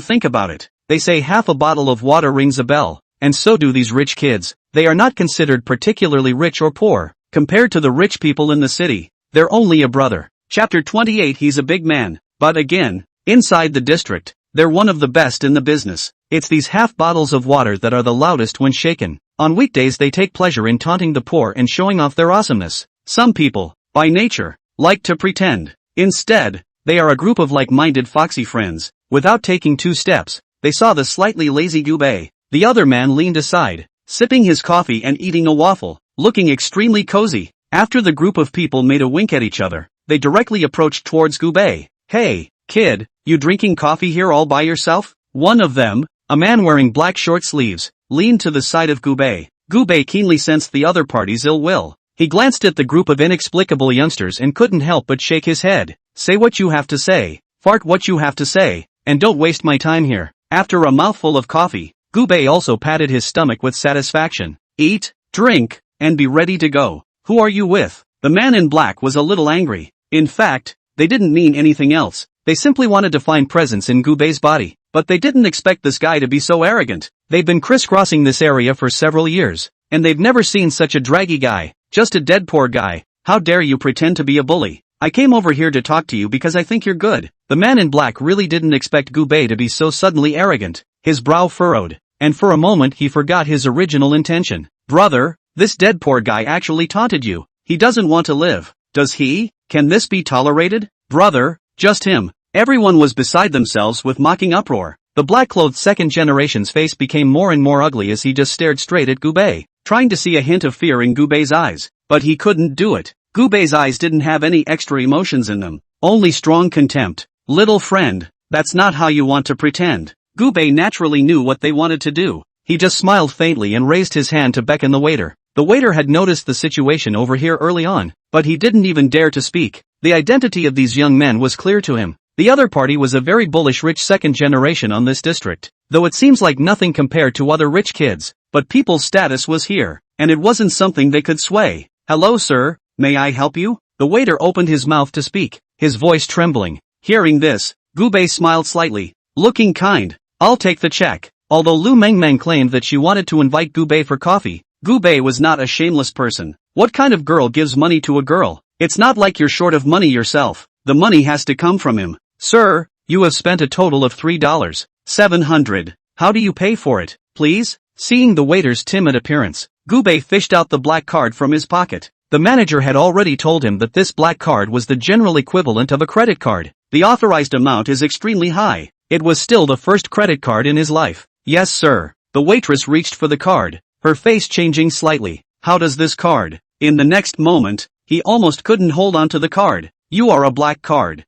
think about it. They say half a bottle of water rings a bell, and so do these rich kids. They are not considered particularly rich or poor, compared to the rich people in the city. They're only a brother. Chapter 28. He's a big man, but again, inside the district, they're one of the best in the business. It's these half bottles of water that are the loudest when shaken. On weekdays they take pleasure in taunting the poor and showing off their awesomeness. Some people, by nature, like to pretend. Instead, they are a group of like-minded foxy friends. Without taking 2 steps, they saw the slightly lazy Gu Bei. The other man leaned aside, sipping his coffee and eating a waffle, looking extremely cozy. After the group of people made a wink at each other, they directly approached towards Gu Bei. Hey, kid, you drinking coffee here all by yourself? One of them, a man wearing black short sleeves, leaned to the side of Gu Bei. Gu Bei keenly sensed the other party's ill will. He glanced at the group of inexplicable youngsters and couldn't help but shake his head. Say what you have to say, fart what you have to say, and don't waste my time here. After a mouthful of coffee, Gu Bei also patted his stomach with satisfaction. Eat, drink, and be ready to go. Who are you with? The man in black was a little angry. In fact, they didn't mean anything else. They simply wanted to find presence in Gu Bei's body, but they didn't expect this guy to be so arrogant. They've been crisscrossing this area for several years, and they've never seen such a draggy guy. Just a dead poor guy. How dare you pretend to be a bully? I came over here to talk to you because I think you're good. The man in black really didn't expect Gu Bei to be so suddenly arrogant. His brow furrowed, and for a moment he forgot his original intention. Brother, this dead poor guy actually taunted you. He doesn't want to live, does he? Can this be tolerated? Brother, just him. Everyone was beside themselves with mocking uproar. The black-clothed second generation's face became more and more ugly as he just stared straight at Gu Bei, trying to see a hint of fear in Gu Bei's eyes. But he couldn't do it. Gu Bei's eyes didn't have any extra emotions in them, only strong contempt. Little friend, that's not how you want to pretend. Gu Bei naturally knew what they wanted to do. He just smiled faintly and raised his hand to beckon the waiter. The waiter had noticed the situation over here early on, but he didn't even dare to speak. The identity of these young men was clear to him. The other party was a very bullish rich second generation on this district, though it seems like nothing compared to other rich kids, but people's status was here, and it wasn't something they could sway. Hello sir, may I help you? The waiter opened his mouth to speak, his voice trembling. Hearing this, Gu Bei smiled slightly, looking kind. I'll take the check. Although Lu Mengmeng claimed that she wanted to invite Gu Bei for coffee, Gu Bei was not a shameless person. What kind of girl gives money to a girl? It's not like you're short of money yourself. The money has to come from him. Sir, you have spent a total of $3,700. How do you pay for it, please? Seeing the waiter's timid appearance, Gu Bei fished out the black card from his pocket. The manager had already told him that this black card was the general equivalent of a credit card. The authorized amount is extremely high. It was still the first credit card in his life. Yes sir. The waitress reached for the card, her face changing slightly. How does this card? In the next moment, he almost couldn't hold on to the card. You are a black card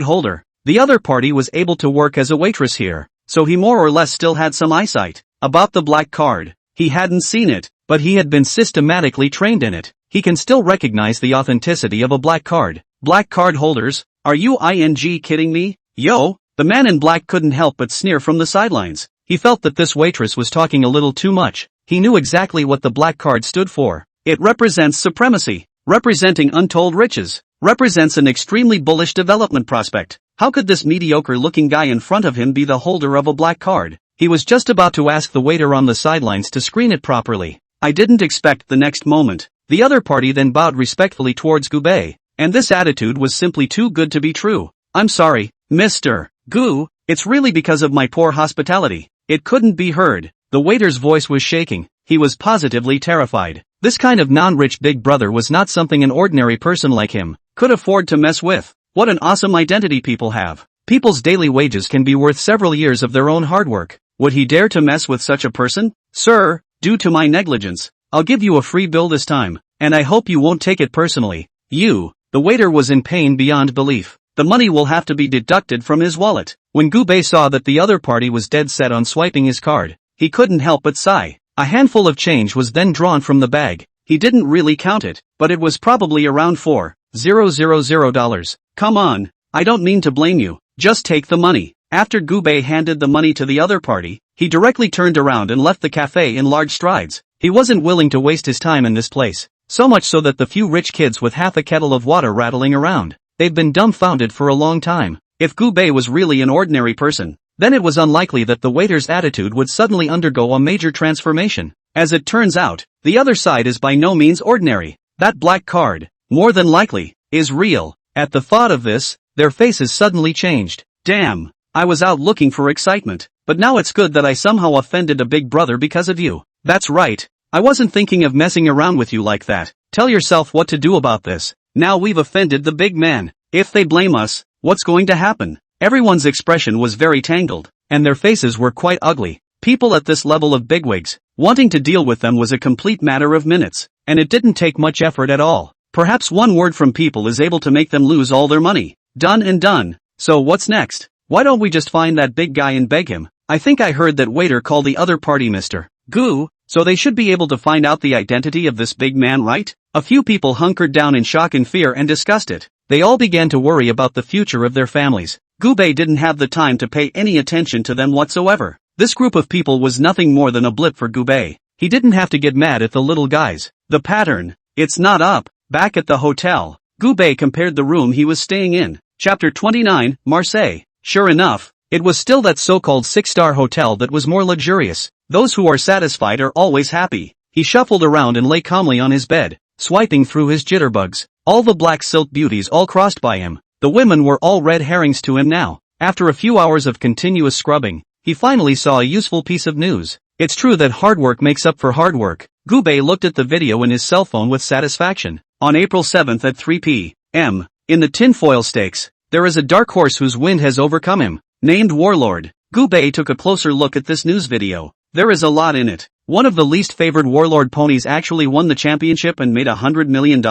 holder. The other party was able to work as a waitress here, so he more or less still had some eyesight. About the black card, he hadn't seen it, but he had been systematically trained in it. He can still recognize the authenticity of a black card. Black card holders? Are you kidding me? Yo! The man in black couldn't help but sneer from the sidelines. He felt that this waitress was talking a little too much. He knew exactly what the black card stood for. It represents supremacy. representing untold riches, represents an extremely bullish development prospect. How could this mediocre-looking guy in front of him be the holder of a black card? He was just about to ask the waiter on the sidelines to screen it properly. I didn't expect the next moment. The other party then bowed respectfully towards Gubei, and this attitude was simply too good to be true. I'm sorry, Mr. Gu, it's really because of my poor hospitality. It couldn't be heard. The waiter's voice was shaking. He was positively terrified. This kind of non-rich big brother was not something an ordinary person like him could afford to mess with. What an awesome identity people have. People's daily wages can be worth several years of their own hard work. Would he dare to mess with such a person? Sir, due to my negligence, I'll give you a free bill this time, and I hope you won't take it personally. The waiter was in pain beyond belief. The money will have to be deducted from his wallet. When Gubei saw that the other party was dead set on swiping his card, he couldn't help but sigh. A handful of change was then drawn from the bag. He didn't really count it, but it was probably around $4,000. Come on, I don't mean to blame you, just take the money. After Gubei handed the money to the other party, he directly turned around and left the cafe in large strides. He wasn't willing to waste his time in this place, so much so that the few rich kids with half a kettle of water rattling around, they've been dumbfounded for a long time. If Gubei was really an ordinary person, then it was unlikely that the waiter's attitude would suddenly undergo a major transformation. As it turns out, the other side is by no means ordinary. That black card, more than likely, is real. At the thought of this, their faces suddenly changed. Damn, I was out looking for excitement, but now it's good that I somehow offended a big brother because of you. That's right, I wasn't thinking of messing around with you like that. Tell yourself what to do about this. Now we've offended the big man. If they blame us, what's going to happen? Everyone's expression was very tangled, and their faces were quite ugly. People at this level of bigwigs, wanting to deal with them was a complete matter of minutes, and it didn't take much effort at all. Perhaps one word from people is able to make them lose all their money. Done and done. So what's next? Why don't we just find that big guy and beg him? I think I heard that waiter call the other party Mr. Gu, so they should be able to find out the identity of this big man, right? A few people hunkered down in shock and fear and discussed it. They all began to worry about the future of their families. Gubei didn't have the time to pay any attention to them whatsoever. This group of people was nothing more than a blip for Gubei. He didn't have to get mad at the little guys. The pattern, it's not up. Back at the hotel, Gubei compared the room he was staying in. Chapter 29, Marseille. Sure enough, it was still that so-called 6-star hotel that was more luxurious. Those who are satisfied are always happy. He shuffled around and lay calmly on his bed, swiping through his jitterbugs. All the black silk beauties all crossed by him. The women were all red herrings to him now. After a few hours of continuous scrubbing, he finally saw a useful piece of news. It's true that hard work makes up for hard work. Gubei looked at the video in his cell phone with satisfaction. On April 7th at 3 p.m., in the tinfoil stakes, there is a dark horse whose wind has overcome him, named Warlord. Gubei took a closer look at this news video. There is a lot in it. One of the least favored Warlord ponies actually won the championship and made $100 million?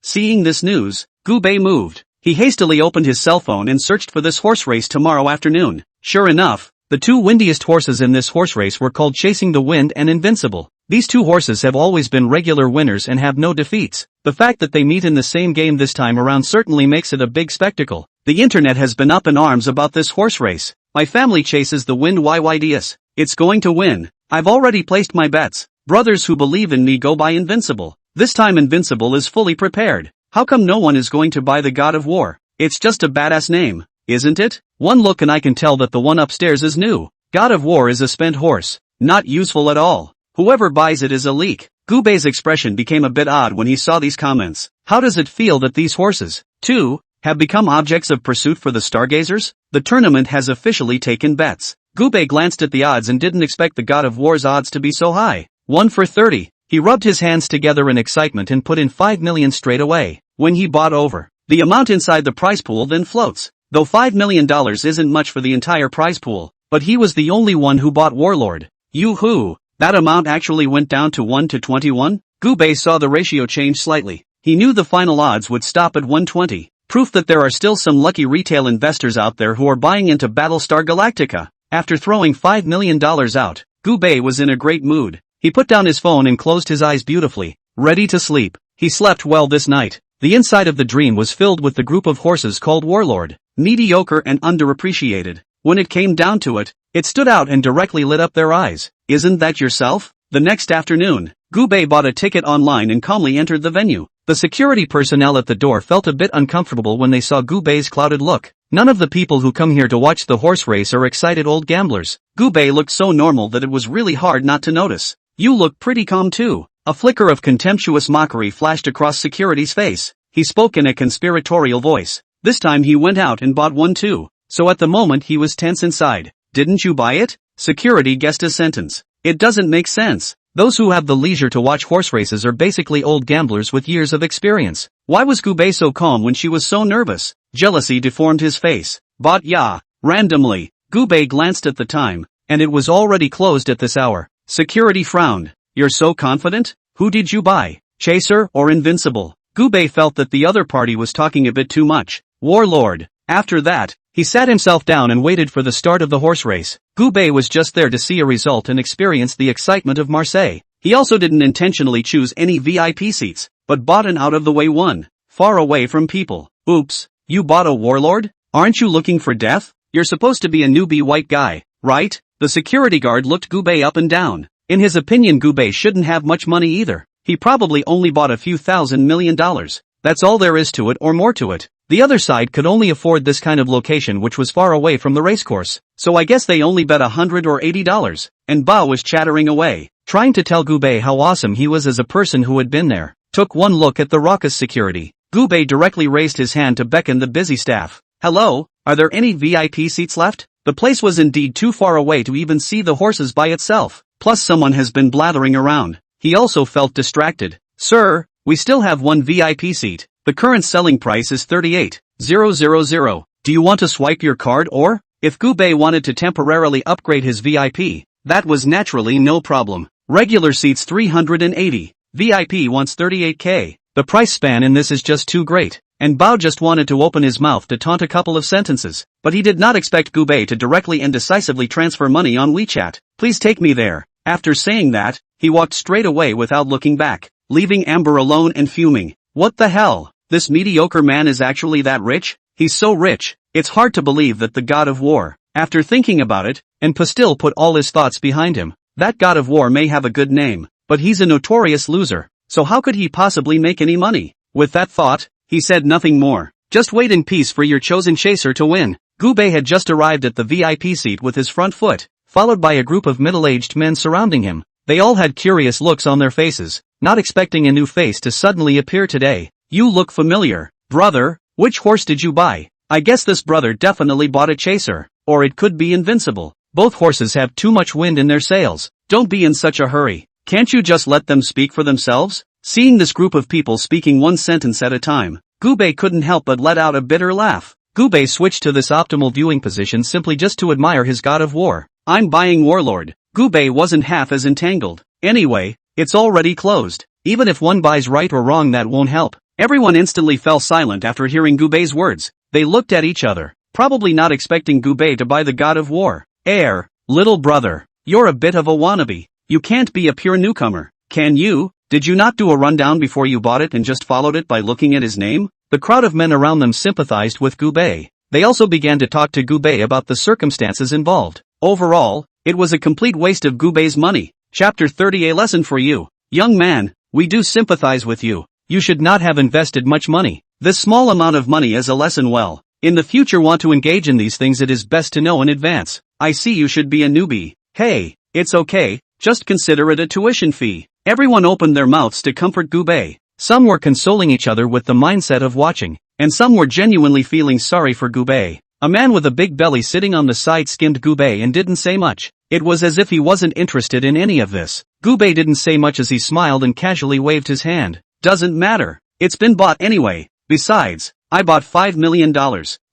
Seeing this news, Gubei moved. He hastily opened his cell phone and searched for this horse race tomorrow afternoon. Sure enough, the two windiest horses in this horse race were called Chasing the Wind and Invincible. These two horses have always been regular winners and have no defeats. The fact that they meet in the same game this time around certainly makes it a big spectacle. The internet has been up in arms about this horse race. My family chases the wind YYDS. It's going to win. I've already placed my bets. Brothers who believe in me go by Invincible. This time Invincible is fully prepared. How come no one is going to buy the God of War? It's just a badass name, isn't it? One look and I can tell that the one upstairs is new. God of War is a spent horse. Not useful at all. Whoever buys it is a leak. Gubei's expression became a bit odd when he saw these comments. How does it feel that these horses, too, have become objects of pursuit for the stargazers? The tournament has officially taken bets. Gubei glanced at the odds and didn't expect the God of War's odds to be so high. 1 for 30. He rubbed his hands together in excitement and put in 5 million straight away. When he bought over, the amount inside the prize pool then floats. Though $5 million isn't much for the entire prize pool, but he was the only one who bought Warlord. Yoo-hoo! That amount actually went down to 1 to 21? Gubei saw the ratio change slightly. He knew the final odds would stop at 120. Proof that there are still some lucky retail investors out there who are buying into Battlestar Galactica. After throwing $5 million out, Gubei was in a great mood. He put down his phone and closed his eyes beautifully, ready to sleep. He slept well this night. The inside of the dream was filled with the group of horses called Warlord. Mediocre and underappreciated. When it came down to it, it stood out and directly lit up their eyes. Isn't that yourself? The next afternoon, Gubei bought a ticket online and calmly entered the venue. The security personnel at the door felt a bit uncomfortable when they saw Gubei's clouded look. None of the people who come here to watch the horse race are excited old gamblers. Gubei looked so normal that it was really hard not to notice. You look pretty calm too. A flicker of contemptuous mockery flashed across security's face. He spoke in a conspiratorial voice. This time he went out and bought one too. So at the moment he was tense inside. Didn't you buy it? Security guessed his sentence. It doesn't make sense. Those who have the leisure to watch horse races are basically old gamblers with years of experience. Why was Gubei so calm when she was so nervous? Jealousy deformed his face. Bought ya. Randomly. Gubei glanced at the time, and it was already closed at this hour. Security frowned. You're so confident? Who did you buy? Chaser or Invincible? Gubei felt that the other party was talking a bit too much. Warlord. After that, he sat himself down and waited for the start of the horse race. Gubei was just there to see a result and experience the excitement of Marseille. He also didn't intentionally choose any VIP seats, but bought an out-of-the-way one, far away from people. Oops, you bought a warlord? Aren't you looking for death? You're supposed to be a newbie white guy, right? The security guard looked Gubei up and down. In his opinion, Gubei shouldn't have much money either. He probably only bought a few $1,000 million. That's all there is to it or more to it. The other side could only afford this kind of location which was far away from the racecourse, so I guess they only bet $100 or $80. And Bao was chattering away, trying to tell Gubei how awesome he was as a person who had been there. Took one look at the raucous security. Gubei directly raised his hand to beckon the busy staff. Hello, are there any VIP seats left? The place was indeed too far away to even see the horses by itself. Plus someone has been blathering around. He also felt distracted. Sir, we still have one VIP seat. The current selling price is 38,000. Do you want to swipe your card or? If Gubei wanted to temporarily upgrade his VIP, that was naturally no problem. Regular seats 380. VIP wants 38k. The price span in this is just too great. And Bao just wanted to open his mouth to taunt a couple of sentences, but he did not expect Gubei to directly and decisively transfer money on WeChat. Please take me there. After saying that, he walked straight away without looking back, leaving Amber alone and fuming. What the hell? This mediocre man is actually that rich? He's so rich, it's hard to believe that the god of war. After thinking about it, and Pastil put all his thoughts behind him, that god of war may have a good name, but he's a notorious loser, so how could he possibly make any money? With that thought, he said nothing more. Just wait in peace for your chosen chaser to win. Gubei had just arrived at the VIP seat with his front foot, followed by a group of middle-aged men surrounding him. They all had curious looks on their faces, not expecting a new face to suddenly appear today. You look familiar. Brother, which horse did you buy? I guess this brother definitely bought a chaser. Or it could be Invincible. Both horses have too much wind in their sails. Don't be in such a hurry. Can't you just let them speak for themselves? Seeing this group of people speaking one sentence at a time, Gubei couldn't help but let out a bitter laugh. Gubei switched to this optimal viewing position simply just to admire his god of war. I'm buying Warlord. Gubei wasn't half as entangled. Anyway, it's already closed. Even if one buys right or wrong, that won't help. Everyone instantly fell silent after hearing Gubei's words. They looked at each other, probably not expecting Gubei to buy the god of war. Little brother, you're a bit of a wannabe. You can't be a pure newcomer, can you? Did you not do a rundown before you bought it and just followed it by looking at his name? The crowd of men around them sympathized with Gubei. They also began to talk to Gubei about the circumstances involved. Overall, it was a complete waste of Gubei's money. Chapter 30. A lesson for you. Young man, we do sympathize with you. You should not have invested much money. This small amount of money as a lesson. Well, in the future want to engage in these things, it is best to know in advance. I see you should be a newbie. Hey, it's okay, just consider it a tuition fee. Everyone opened their mouths to comfort Gubei. Some were consoling each other with the mindset of watching, and some were genuinely feeling sorry for Gubei. A man with a big belly sitting on the side skimmed Gubei and didn't say much. It was as if he wasn't interested in any of this. Gubei didn't say much as he smiled and casually waved his hand. Doesn't matter. It's been bought anyway. Besides, I bought $5 million.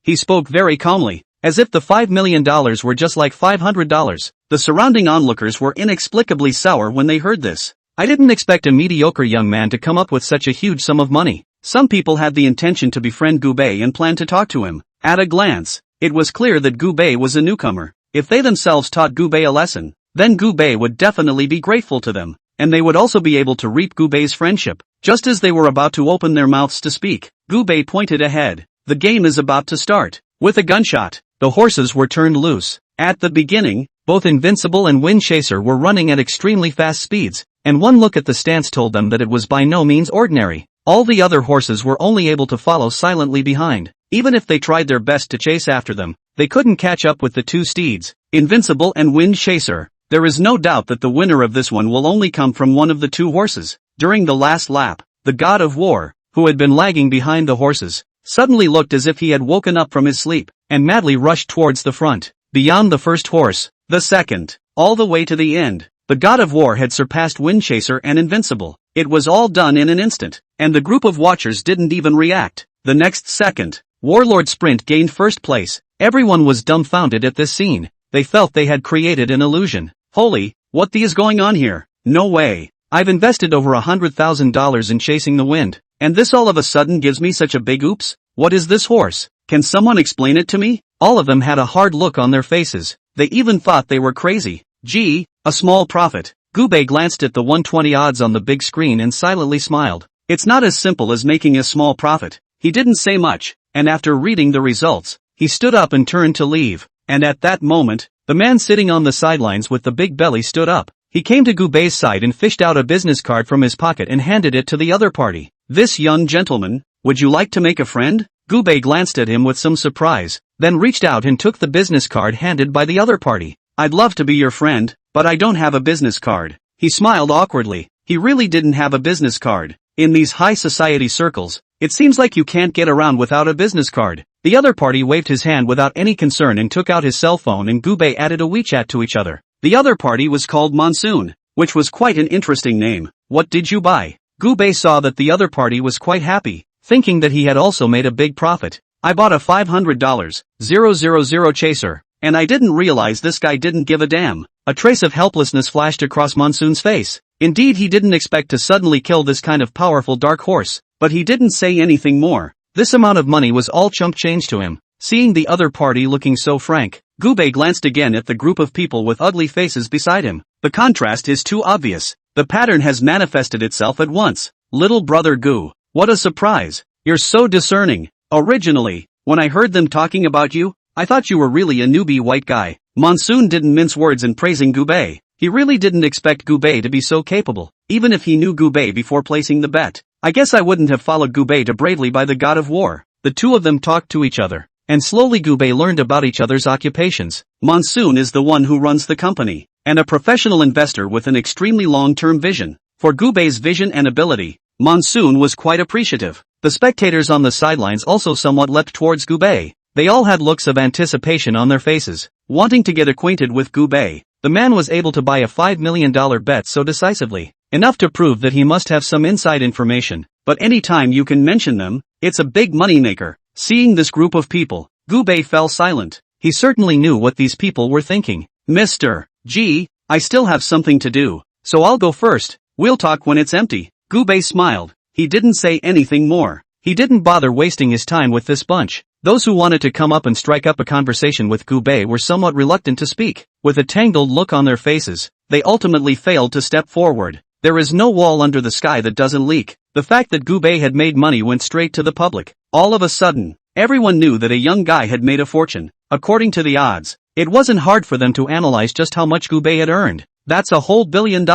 He spoke very calmly, as if the $5 million were just like $500. The surrounding onlookers were inexplicably sour when they heard this. I didn't expect a mediocre young man to come up with such a huge sum of money. Some people had the intention to befriend Gubei and planned to talk to him. At a glance, it was clear that Gubei was a newcomer. If they themselves taught Gubei a lesson, then Gubei would definitely be grateful to them, and they would also be able to reap Gubei's friendship. Just as they were about to open their mouths to speak, Gubei pointed ahead. The game is about to start. With a gunshot, the horses were turned loose. At the beginning, both Invincible and Wind Chaser were running at extremely fast speeds. and one look at the stance told them that it was by no means ordinary. All the other horses were only able to follow silently behind. Even if they tried their best to chase after them, they couldn't catch up with the two steeds, Invincible and Wind Chaser. There is no doubt that the winner of this one will only come from one of the two horses. During the last lap, the God of War, who had been lagging behind the horses, suddenly looked as if he had woken up from his sleep, and madly rushed towards the front. Beyond the first horse, the second, all the way to the end, the God of War had surpassed Wind Chaser and Invincible. It was all done in an instant, and the group of watchers didn't even react. The next second, Warlord Sprint gained first place. Everyone was dumbfounded at this scene. They felt they had created an illusion. Holy, what the is going on here? No way. I've invested over $100,000 in chasing the wind, and this all of a sudden gives me such a big oops? What is this horse? Can someone explain it to me? All of them had a hard look on their faces. They even thought they were crazy. Gee, a small profit. Gubei glanced at the 120 odds on the big screen and silently smiled. It's not as simple as making a small profit. He didn't say much, and after reading the results, he stood up and turned to leave. And at that moment, the man sitting on the sidelines with the big belly stood up. He came to Gubei's side and fished out a business card from his pocket and handed it to the other party. This young gentleman, would you like to make a friend? Gubei glanced at him with some surprise, then reached out and took the business card handed by the other party. I'd love to be your friend, but I don't have a business card. He smiled awkwardly. He really didn't have a business card. In these high society circles, it seems like you can't get around without a business card. The other party waved his hand without any concern and took out his cell phone, and Gubei added a WeChat to each other. The other party was called Monsoon, which was quite an interesting name. What did you buy? Gubei saw that the other party was quite happy, thinking that he had also made a big profit. I bought a $500 000 chaser, and I didn't realize this guy didn't give a damn. A trace of helplessness flashed across Monsoon's face. Indeed, he didn't expect to suddenly kill this kind of powerful dark horse, but he didn't say anything more. This amount of money was all chump change to him. Seeing the other party looking so frank, Gubei glanced again at the group of people with ugly faces beside him. The contrast is too obvious. The pattern has manifested itself at once. Little brother Gu, what a surprise. You're so discerning. Originally, when I heard them talking about you, I thought you were really a newbie white guy. Monsoon didn't mince words in praising Gubei. He really didn't expect Gubei to be so capable, even if he knew Gubei before placing the bet. I guess I wouldn't have followed Gubei to bravely by the God of War. The two of them talked to each other, and slowly Gubei learned about each other's occupations. Monsoon is the one who runs the company, and a professional investor with an extremely long-term vision. For Gubei's vision and ability, Monsoon was quite appreciative. The spectators on the sidelines also somewhat leapt towards Gubei. They all had looks of anticipation on their faces, wanting to get acquainted with Gubei. The man was able to buy a $5 million bet so decisively, enough to prove that he must have some inside information, but any time you can mention them, it's a big moneymaker. Seeing this group of people, Gubei fell silent. He certainly knew what these people were thinking. Mr. G, I still have something to do, so I'll go first. We'll talk when it's empty. Gubei smiled. He didn't say anything more. He didn't bother wasting his time with this bunch. Those who wanted to come up and strike up a conversation with Gubei were somewhat reluctant to speak. With a tangled look on their faces, they ultimately failed to step forward. There is no wall under the sky that doesn't leak. The fact that Gubei had made money went straight to the public. All of a sudden, everyone knew that a young guy had made a fortune. According to the odds, it wasn't hard for them to analyze just how much Gubei had earned. That's a whole $1 billion.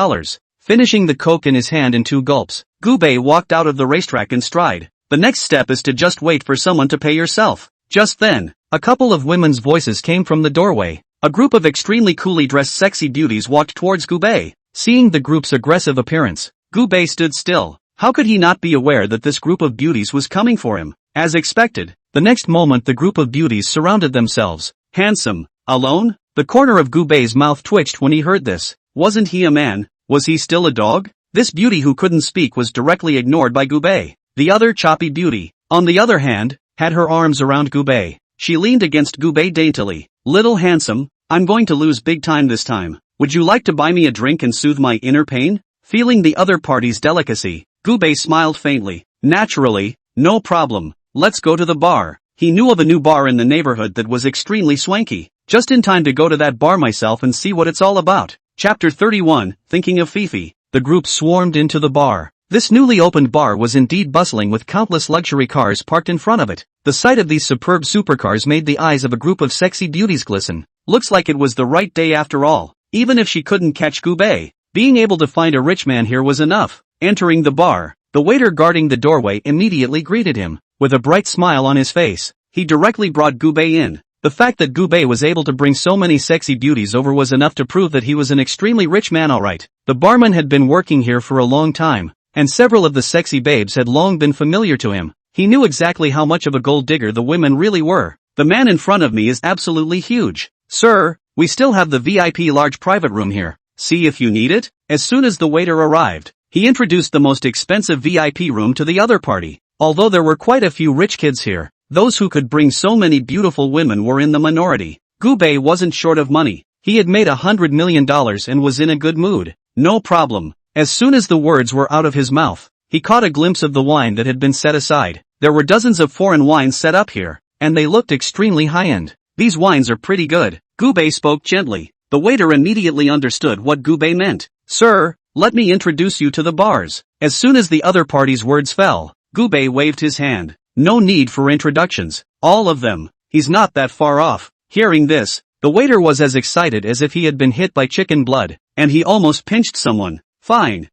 Finishing the coke in his hand in 2 gulps, Gubei walked out of the racetrack in stride. The next step is to just wait for someone to pay yourself. Just then, a couple of women's voices came from the doorway. A group of extremely coolly dressed sexy beauties walked towards Gubei. Seeing the group's aggressive appearance, Gubei stood still. How could he not be aware that this group of beauties was coming for him? As expected, the next moment the group of beauties surrounded themselves. Handsome, alone? The corner of Gubei's mouth twitched when he heard this. Wasn't he a man? Was he still a dog? This beauty who couldn't speak was directly ignored by Gubei. The other choppy beauty, on the other hand, had her arms around Gubei. She leaned against Gubei daintily. Little handsome, I'm going to lose big time this time. Would you like to buy me a drink and soothe my inner pain? Feeling the other party's delicacy, Gubei smiled faintly. Naturally, no problem. Let's go to the bar. He knew of a new bar in the neighborhood that was extremely swanky. Just in time to go to that bar myself and see what it's all about. Chapter 31, Thinking of Fifi. The group swarmed into the bar. This newly opened bar was indeed bustling with countless luxury cars parked in front of it. The sight of these superb supercars made the eyes of a group of sexy beauties glisten. Looks like it was the right day after all. Even if she couldn't catch Gubei, Being able to find a rich man here was enough. Entering the bar, the waiter guarding the doorway immediately greeted him. With a bright smile on his face, he directly brought Gubei in. The fact that Gubei was able to bring so many sexy beauties over was enough to prove that he was an extremely rich man, alright. The barman had been working here for a long time, and several of the sexy babes had long been familiar to him. He knew exactly how much of a gold digger the women really were. The man in front of me is absolutely huge. Sir, we still have the VIP large private room here. See if you need it? As soon as the waiter arrived, he introduced the most expensive VIP room to the other party. Although there were quite a few rich kids here, those who could bring so many beautiful women were in the minority. Gubei wasn't short of money. He had made $100 million and was in a good mood. No problem. As soon as the words were out of his mouth, he caught a glimpse of the wine that had been set aside. There were dozens of foreign wines set up here, and they looked extremely high-end. These wines are pretty good. Gubei spoke gently. The waiter immediately understood what Gubei meant. Sir, let me introduce you to the bars. As soon as the other party's words fell, Gubei waved his hand. No need for introductions. All of them. He's not that far off. Hearing this, the waiter was as excited as if he had been hit by chicken blood, and he almost pinched someone. Fine.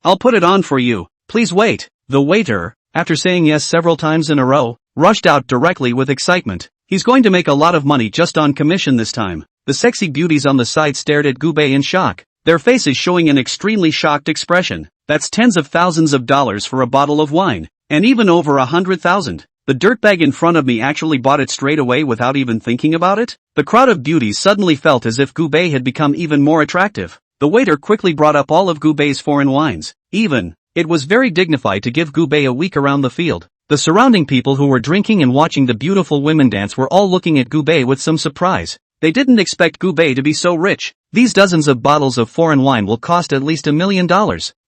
I'll put it on for you. Please wait. The waiter, after saying yes several times in a row, rushed out directly with excitement. He's going to make a lot of money just on commission this time. The sexy beauties on the side stared at Gubei in shock, their faces showing an extremely shocked expression. That's tens of thousands of dollars for a bottle of wine, and even over 100,000. The dirtbag in front of me actually bought it straight away without even thinking about it. The crowd of beauties suddenly felt as if Gubei had become even more attractive. The waiter quickly brought up all of Gubei's foreign wines. It was very dignified to give Gubei a week around the field. The surrounding people who were drinking and watching the beautiful women dance were all looking at Gubei with some surprise. They didn't expect Gubei to be so rich. These dozens of bottles of foreign wine will cost at least $1 million,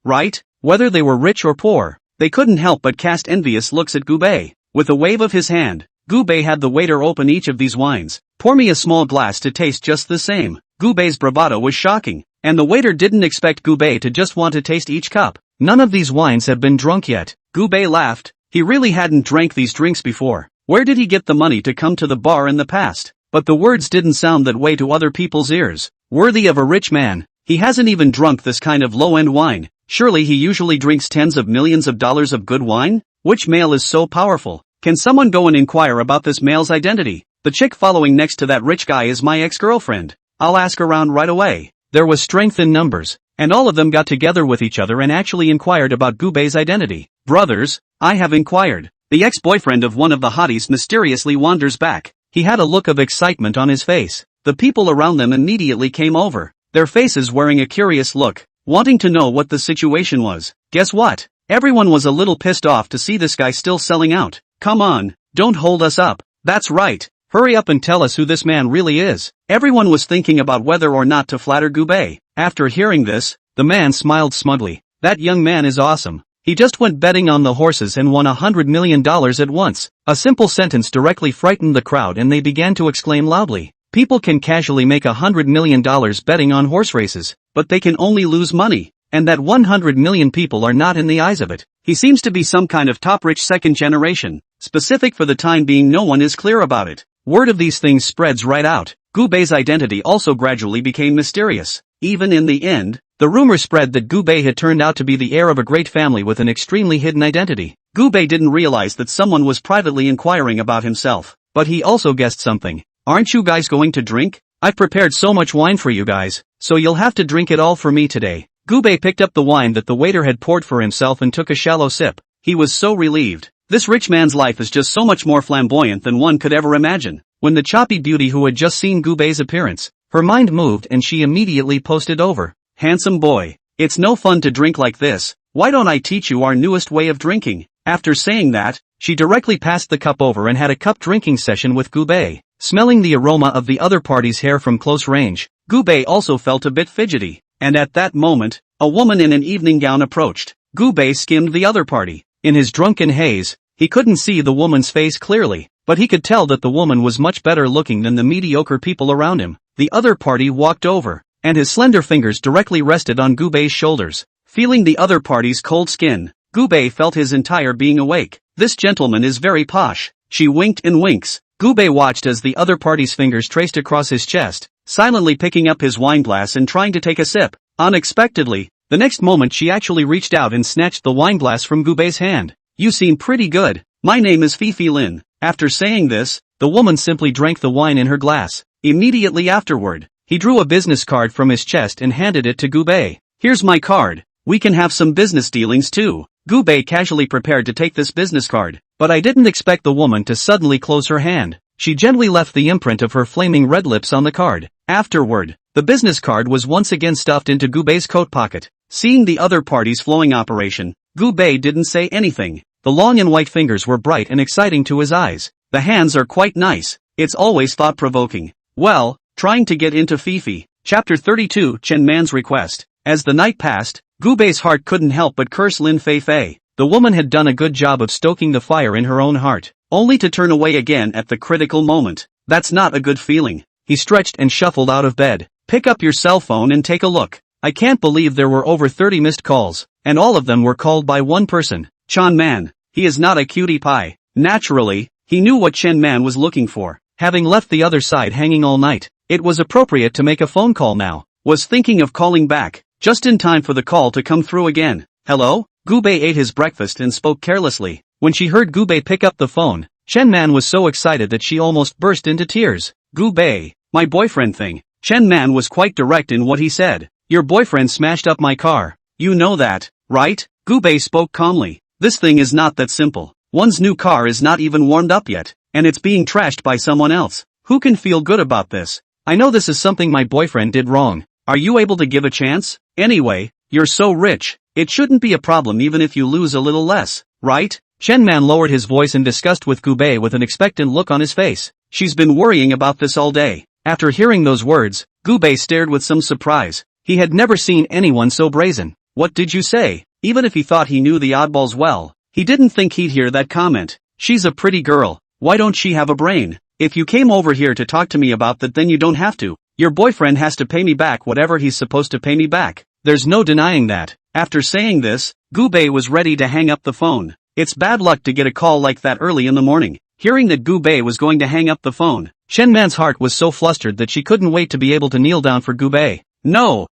right? Whether they were rich or poor, they couldn't help but cast envious looks at Gubei. With a wave of his hand, Gubei had the waiter open each of these wines. Pour me a small glass to taste just the same. Gubei's bravado was shocking, and the waiter didn't expect Gubei to just want to taste each cup. None of these wines have been drunk yet. Gubei laughed. He really hadn't drank these drinks before. Where did he get the money to come to the bar in the past? But the words didn't sound that way to other people's ears. Worthy of a rich man. He hasn't even drunk this kind of low-end wine. Surely he usually drinks tens of millions of dollars of good wine? Which male is so powerful? Can someone go and inquire about this male's identity? The chick following next to that rich guy is my ex-girlfriend. I'll ask around right away. There was strength in numbers, and all of them got together with each other and actually inquired about Gubei's identity. Brothers, I have inquired. The ex-boyfriend of one of the hotties mysteriously wanders back. He had a look of excitement on his face. The people around them immediately came over, their faces wearing a curious look, wanting to know what the situation was. Guess what? Everyone was a little pissed off to see this guy still selling out. Come on, don't hold us up. That's right. Hurry up and tell us who this man really is. Everyone was thinking about whether or not to flatter Gubei. After hearing this, the man smiled smugly. That young man is awesome. He just went betting on the horses and won $100 million at once. A simple sentence directly frightened the crowd and they began to exclaim loudly. People can casually make $100 million betting on horse races, but they can only lose money. And that 100 million people are not in the eyes of it. He seems to be some kind of top rich second generation. Specific for the time being, no one is clear about it. Word of these things spreads right out. Gubei's identity also gradually became mysterious. Even in the end, the rumor spread that Gubei had turned out to be the heir of a great family with an extremely hidden identity. Gubei didn't realize that someone was privately inquiring about himself, but he also guessed something. Aren't you guys going to drink? I've prepared so much wine for you guys, so you'll have to drink it all for me today. Gubei picked up the wine that the waiter had poured for himself and took a shallow sip. He was so relieved. This rich man's life is just so much more flamboyant than one could ever imagine. When the choppy beauty who had just seen Gubei's appearance, her mind moved and she immediately posted over. Handsome boy, it's no fun to drink like this. Why don't I teach you our newest way of drinking? After saying that, she directly passed the cup over and had a cup drinking session with Gubei. Smelling the aroma of the other party's hair from close range, Gubei also felt a bit fidgety. And at that moment, a woman in an evening gown approached. Gubei skimmed the other party. In his drunken haze, he couldn't see the woman's face clearly, but he could tell that the woman was much better looking than the mediocre people around him. The other party walked over, and his slender fingers directly rested on Gubei's shoulders. Feeling the other party's cold skin, Gubei felt his entire being awake. This gentleman is very posh. She winked and winks. Gubei watched as the other party's fingers traced across his chest, silently picking up his wine glass and trying to take a sip. Unexpectedly, the next moment she actually reached out and snatched the wineglass from Gubei's hand. You seem pretty good. My name is Fifi Lin. After saying this, the woman simply drank the wine in her glass. Immediately afterward, he drew a business card from his chest and handed it to Gubei. Here's my card. We can have some business dealings too. Gubei casually prepared to take this business card, but I didn't expect the woman to suddenly close her hand. She gently left the imprint of her flaming red lips on the card. Afterward, the business card was once again stuffed into Gubei's coat pocket. Seeing the other party's flowing operation, Gubei didn't say anything. The long and white fingers were bright and exciting to his eyes. The hands are quite nice. It's always thought-provoking. Well, trying to get into Fifi. Chapter 32 Chen Man's Request. As the night passed, Gubei's heart couldn't help but curse Lin Fei. The woman had done a good job of stoking the fire in her own heart, only to turn away again at the critical moment. That's not a good feeling. He stretched and shuffled out of bed. Pick up your cell phone and take a look. I can't believe there were over 30 missed calls, and all of them were called by one person. Chen Man. He is not a cutie pie. Naturally, he knew what Chen Man was looking for. Having left the other side hanging all night, it was appropriate to make a phone call now. Was thinking of calling back, just in time for the call to come through again. Hello? Gubei ate his breakfast and spoke carelessly. When she heard Gubei pick up the phone, Chen Man was so excited that she almost burst into tears. Gubei, my boyfriend thing. Chen Man was quite direct in what he said. Your boyfriend smashed up my car. You know that, right? Gubei spoke calmly. This thing is not that simple. One's new car is not even warmed up yet, and it's being trashed by someone else. Who can feel good about this? I know this is something my boyfriend did wrong. Are you able to give a chance? Anyway, you're so rich. It shouldn't be a problem even if you lose a little less, right? Chen Man lowered his voice in disgust with Gubei with an expectant look on his face. She's been worrying about this all day. After hearing those words, Gubei stared with some surprise. He had never seen anyone so brazen. What did you say? Even if he thought he knew the oddballs well, he didn't think he'd hear that comment. She's a pretty girl. Why don't she have a brain? If you came over here to talk to me about that, then you don't have to. Your boyfriend has to pay me back whatever he's supposed to pay me back. There's no denying that. After saying this, Gubei was ready to hang up the phone. It's bad luck to get a call like that early in the morning. Hearing that Gubei was going to hang up the phone, Chen Man's heart was so flustered that she couldn't wait to be able to kneel down for Gubei. No.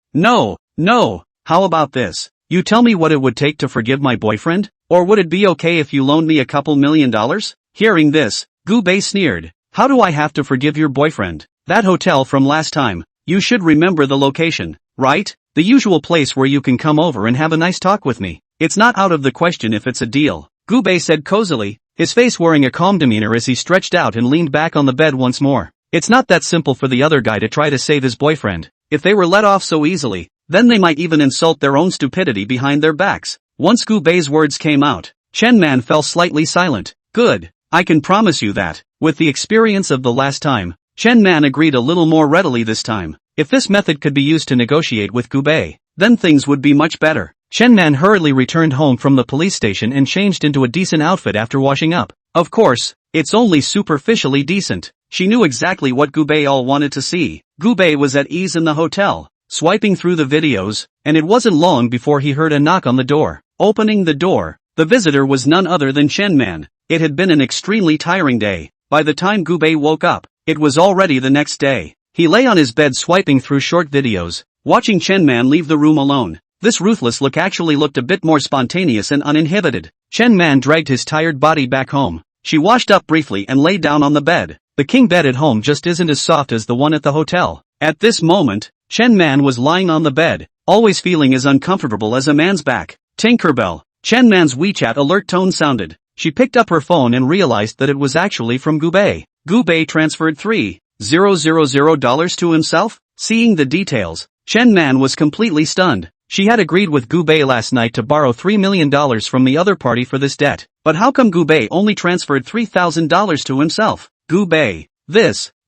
How about this? You tell me what it would take to forgive my boyfriend? Or would it be okay if you loaned me a couple $1 million? Hearing this, Gubei sneered. How do I have to forgive your boyfriend? That hotel from last time. You should remember the location, right? The usual place where you can come over and have a nice talk with me. It's not out of the question if it's a deal, Gubei said cozily, his face wearing a calm demeanor as he stretched out and leaned back on the bed once more. It's not that simple for the other guy to try to save his boyfriend. If they were let off so easily, then they might even insult their own stupidity behind their backs. Once Gubei's words came out, Chen Man fell slightly silent. Good. I can promise you that. With the experience of the last time, Chen Man agreed a little more readily this time. If this method could be used to negotiate with Gubei, then things would be much better. Chen Man hurriedly returned home from the police station and changed into a decent outfit after washing up. Of course, it's only superficially decent. She knew exactly what Gubei all wanted to see. Gubei was at ease in the hotel, swiping through the videos, and it wasn't long before he heard a knock on the door. Opening the door, the visitor was none other than Chen Man. It had been an extremely tiring day. By the time Gubei woke up, it was already the next day. He lay on his bed swiping through short videos, watching Chen Man leave the room alone. This ruthless look actually looked a bit more spontaneous and uninhibited. Chen Man dragged his tired body back home. She washed up briefly and lay down on the bed. The king bed at home just isn't as soft as the one at the hotel. At this moment, Chen Man was lying on the bed, always feeling as uncomfortable as a man's back. Tinkerbell. Chen Man's WeChat alert tone sounded. She picked up her phone and realized that it was actually from Gubei. Gubei transferred $3,000 to himself? Seeing the details, Chen Man was completely stunned. She had agreed with Gubei last night to borrow $3 million from the other party for this debt. But how come Gubei only transferred $3,000 to himself? Gubei,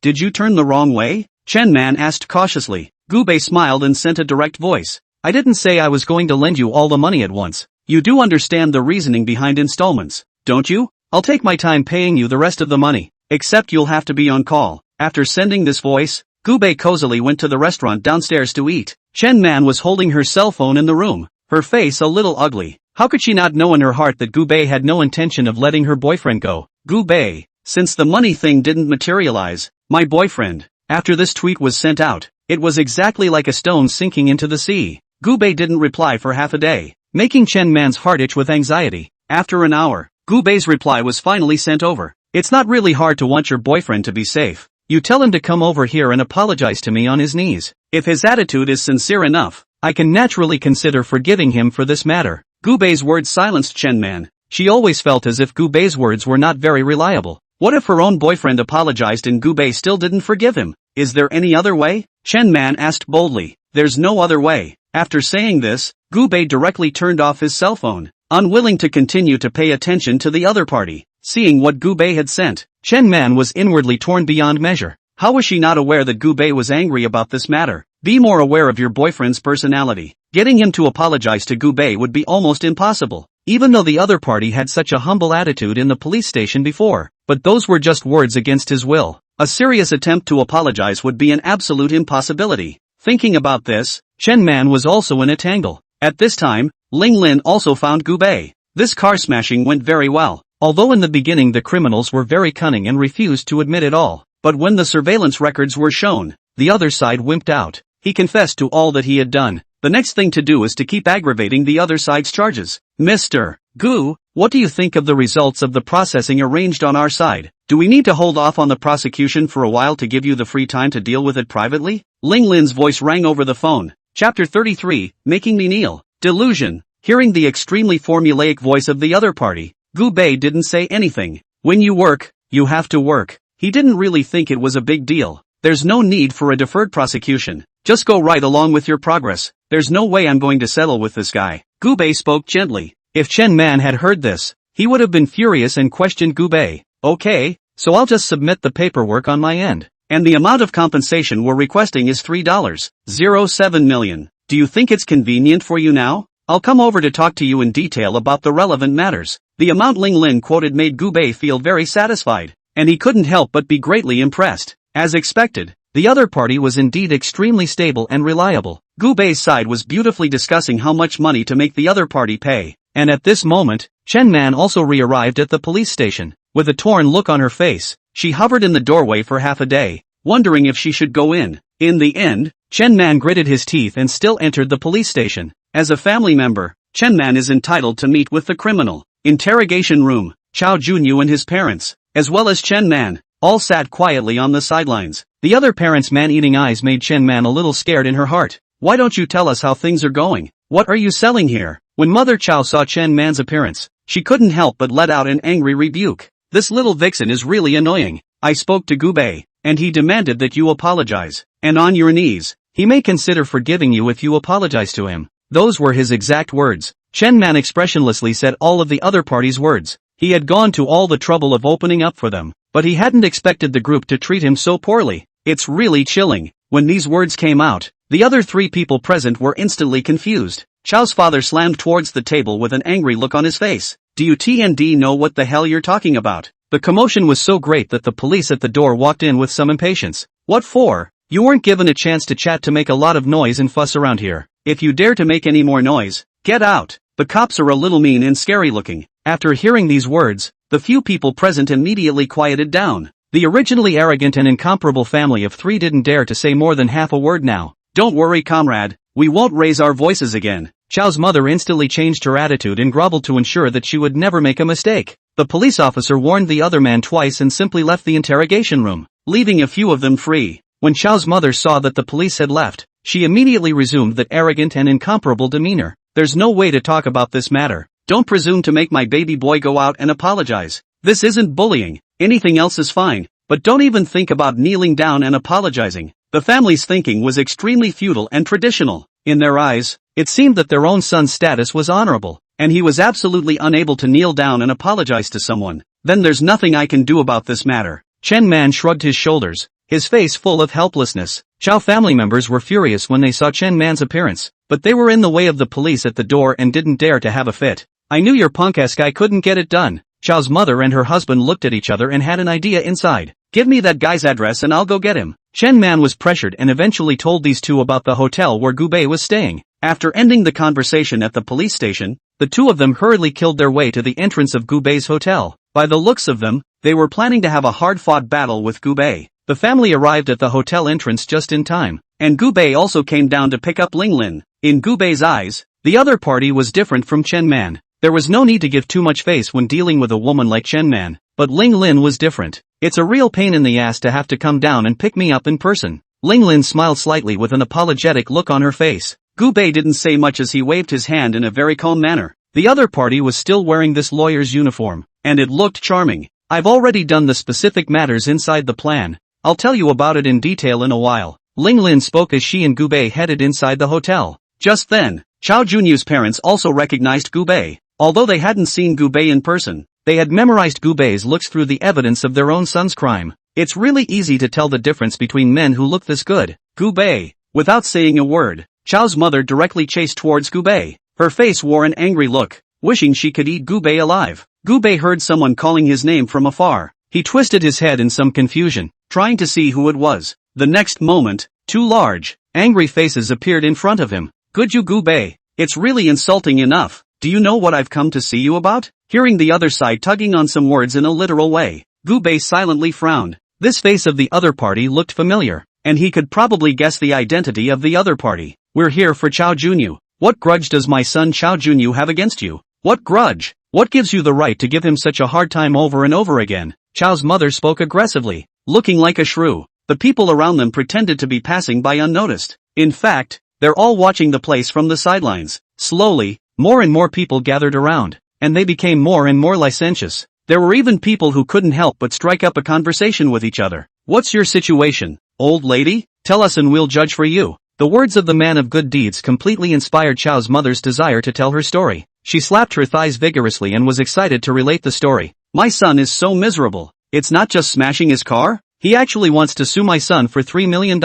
did you turn the wrong way? Chen Man asked cautiously. Gubei smiled and sent a direct voice. I didn't say I was going to lend you all the money at once. You do understand the reasoning behind installments, don't you? I'll take my time paying you the rest of the money, except you'll have to be on call. After sending this voice, Gubei cozily went to the restaurant downstairs to eat. Chen Man was holding her cell phone in the room, her face a little ugly. How could she not know in her heart that Gubei had no intention of letting her boyfriend go? Gubei, since the money thing didn't materialize, my boyfriend. After this tweet was sent out, It was exactly like a stone sinking into the sea. Gu Bei didn't reply for half a day, making Chen Man's heart itch with anxiety. After an hour, Gu Bei's reply was finally sent over. It's not really hard to want your boyfriend to be safe. You tell him to come over here and apologize to me on his knees. If his attitude is sincere enough, I can naturally consider forgiving him for this matter. Gu Bei's words silenced Chen Man. She always felt as if Gu Bei's words were not very reliable. What if her own boyfriend apologized and Gu Bei still didn't forgive him? Is there any other way? Chen Man asked boldly. There's no other way. After saying this, Gu Bei directly turned off his cell phone, unwilling to continue to pay attention to the other party. Seeing what Gu Bei had sent, Chen Man was inwardly torn beyond measure. How was she not aware that Gu Bei was angry about this matter? Be more aware of your boyfriend's personality. Getting him to apologize to Gu Bei would be almost impossible, even though the other party had such a humble attitude in the police station before. But those were just words against his will. A serious attempt to apologize would be an absolute impossibility. Thinking about this, Chen Man was also in a tangle. At this time, Ling Lin also found Gu Bei. This car smashing went very well, although in the beginning the criminals were very cunning and refused to admit it all. But when the surveillance records were shown, the other side wimped out. He confessed to all that he had done. The next thing to do is to keep aggravating the other side's charges. Mr. Gu, what do you think of the results of the processing arranged on our side? Do we need to hold off on the prosecution for a while to give you the free time to deal with it privately? Ling Lin's voice rang over the phone. Chapter 33, Making Me Kneel. Delusion. Hearing the extremely formulaic voice of the other party, Gu Bei didn't say anything. When you work, you have to work. He didn't really think it was a big deal. There's no need for a deferred prosecution. Just go right along with your progress. There's no way I'm going to settle with this guy. Gu Bei spoke gently. If Chen Man had heard this, he would have been furious and questioned Gu Bei. Okay, so I'll just submit the paperwork on my end. And the amount of compensation we're requesting is $3.07 million. Do you think it's convenient for you now? I'll come over to talk to you in detail about the relevant matters. The amount Ling Lin quoted made Gu Bei feel very satisfied, and he couldn't help but be greatly impressed. As expected, the other party was indeed extremely stable and reliable. Gu Bei's side was beautifully discussing how much money to make the other party pay. And at this moment, Chen Man also re-arrived at the police station. With a torn look on her face, she hovered in the doorway for half a day, wondering if she should go in. In the end, Chen Man gritted his teeth and still entered the police station. As a family member, Chen Man is entitled to meet with the criminal. Interrogation room. Chao Junyu and his parents, as well as Chen Man, all sat quietly on the sidelines. The other parents' man-eating eyes made Chen Man a little scared in her heart. Why don't you tell us how things are going? What are you selling here? When Mother Chao saw Chen Man's appearance, she couldn't help but let out an angry rebuke. This little vixen is really annoying. I spoke to Gu Bei, and he demanded that you apologize. And on your knees, he may consider forgiving you if you apologize to him. Those were his exact words. Chen Man expressionlessly said all of the other party's words. He had gone to all the trouble of opening up for them, but he hadn't expected the group to treat him so poorly. It's really chilling. When these words came out, the other three people present were instantly confused. Chao's father slammed towards the table with an angry look on his face. Do you TND know what the hell you're talking about? The commotion was so great that the police at the door walked in with some impatience. What for? You weren't given a chance to chat to make a lot of noise and fuss around here. If you dare to make any more noise, get out. The cops are a little mean and scary looking. After hearing these words, the few people present immediately quieted down. The originally arrogant and incomparable family of three didn't dare to say more than half a word now. Don't worry, comrade. We won't raise our voices again. Chao's mother instantly changed her attitude and groveled to ensure that she would never make a mistake. The police officer warned the other man twice and simply left the interrogation room, leaving a few of them free. When Chao's mother saw that the police had left, she immediately resumed that arrogant and incomparable demeanor. There's no way to talk about this matter. Don't presume to make my baby boy go out and apologize. This isn't bullying. Anything else is fine, but don't even think about kneeling down and apologizing. The family's thinking was extremely feudal and traditional. In their eyes, it seemed that their own son's status was honorable, and he was absolutely unable to kneel down and apologize to someone. Then there's nothing I can do about this matter. Chen Man shrugged his shoulders, his face full of helplessness. Chao family members were furious when they saw Chen Man's appearance, but they were in the way of the police at the door and didn't dare to have a fit. I knew your punk-ass guy couldn't get it done. Chao's mother and her husband looked at each other and had an idea inside. Give me that guy's address and I'll go get him. Chen Man was pressured and eventually told these two about the hotel where Gu Bei was staying. After ending the conversation at the police station, the two of them hurriedly killed their way to the entrance of Gu Bei's hotel. By the looks of them, they were planning to have a hard-fought battle with Gu Bei. The family arrived at the hotel entrance just in time. and Gubei also came down to pick up Linglin. In Gubei's eyes, the other party was different from Chen Man. There was no need to give too much face when dealing with a woman like Chen Man, but Linglin was different. It's a real pain in the ass to have to come down and pick me up in person. Linglin smiled slightly with an apologetic look on her face. Gubei didn't say much as he waved his hand in a very calm manner. The other party was still wearing this lawyer's uniform, and it looked charming. I've already done the specific matters inside the plan. I'll tell you about it in detail in a while. Linglin spoke as she and Gubei headed inside the hotel. Just then, Chao Junyu's parents also recognized Gubei. Although they hadn't seen Gubei in person, they had memorized Gubei's looks through the evidence of their own son's crime. It's really easy to tell the difference between men who look this good. Gubei. Without saying a word, Chao's mother directly chased towards Gubei. Her face wore an angry look, wishing she could eat Gubei alive. Gubei heard someone calling his name from afar. He twisted his head in some confusion, trying to see who it was. The next moment, two large, angry faces appeared in front of him. Good you Gubei. It's really insulting enough. Do you know what I've come to see you about? Hearing the other side tugging on some words in a literal way, Gubei silently frowned. This face of the other party looked familiar, and he could probably guess the identity of the other party. We're here for Chao Junyu. What grudge does my son Chao Junyu have against you? What grudge? What gives you the right to give him such a hard time over and over again? Chao's mother spoke aggressively, looking like a shrew. The people around them pretended to be passing by unnoticed. In fact, they're all watching the place from the sidelines. Slowly, more and more people gathered around, and they became more and more licentious. There were even people who couldn't help but strike up a conversation with each other. What's your situation, old lady? Tell us and we'll judge for you. The words of the man of good deeds completely inspired Chao's mother's desire to tell her story. She slapped her thighs vigorously and was excited to relate the story. My son is so miserable. It's not just smashing his car. He actually wants to sue my son for $3 million.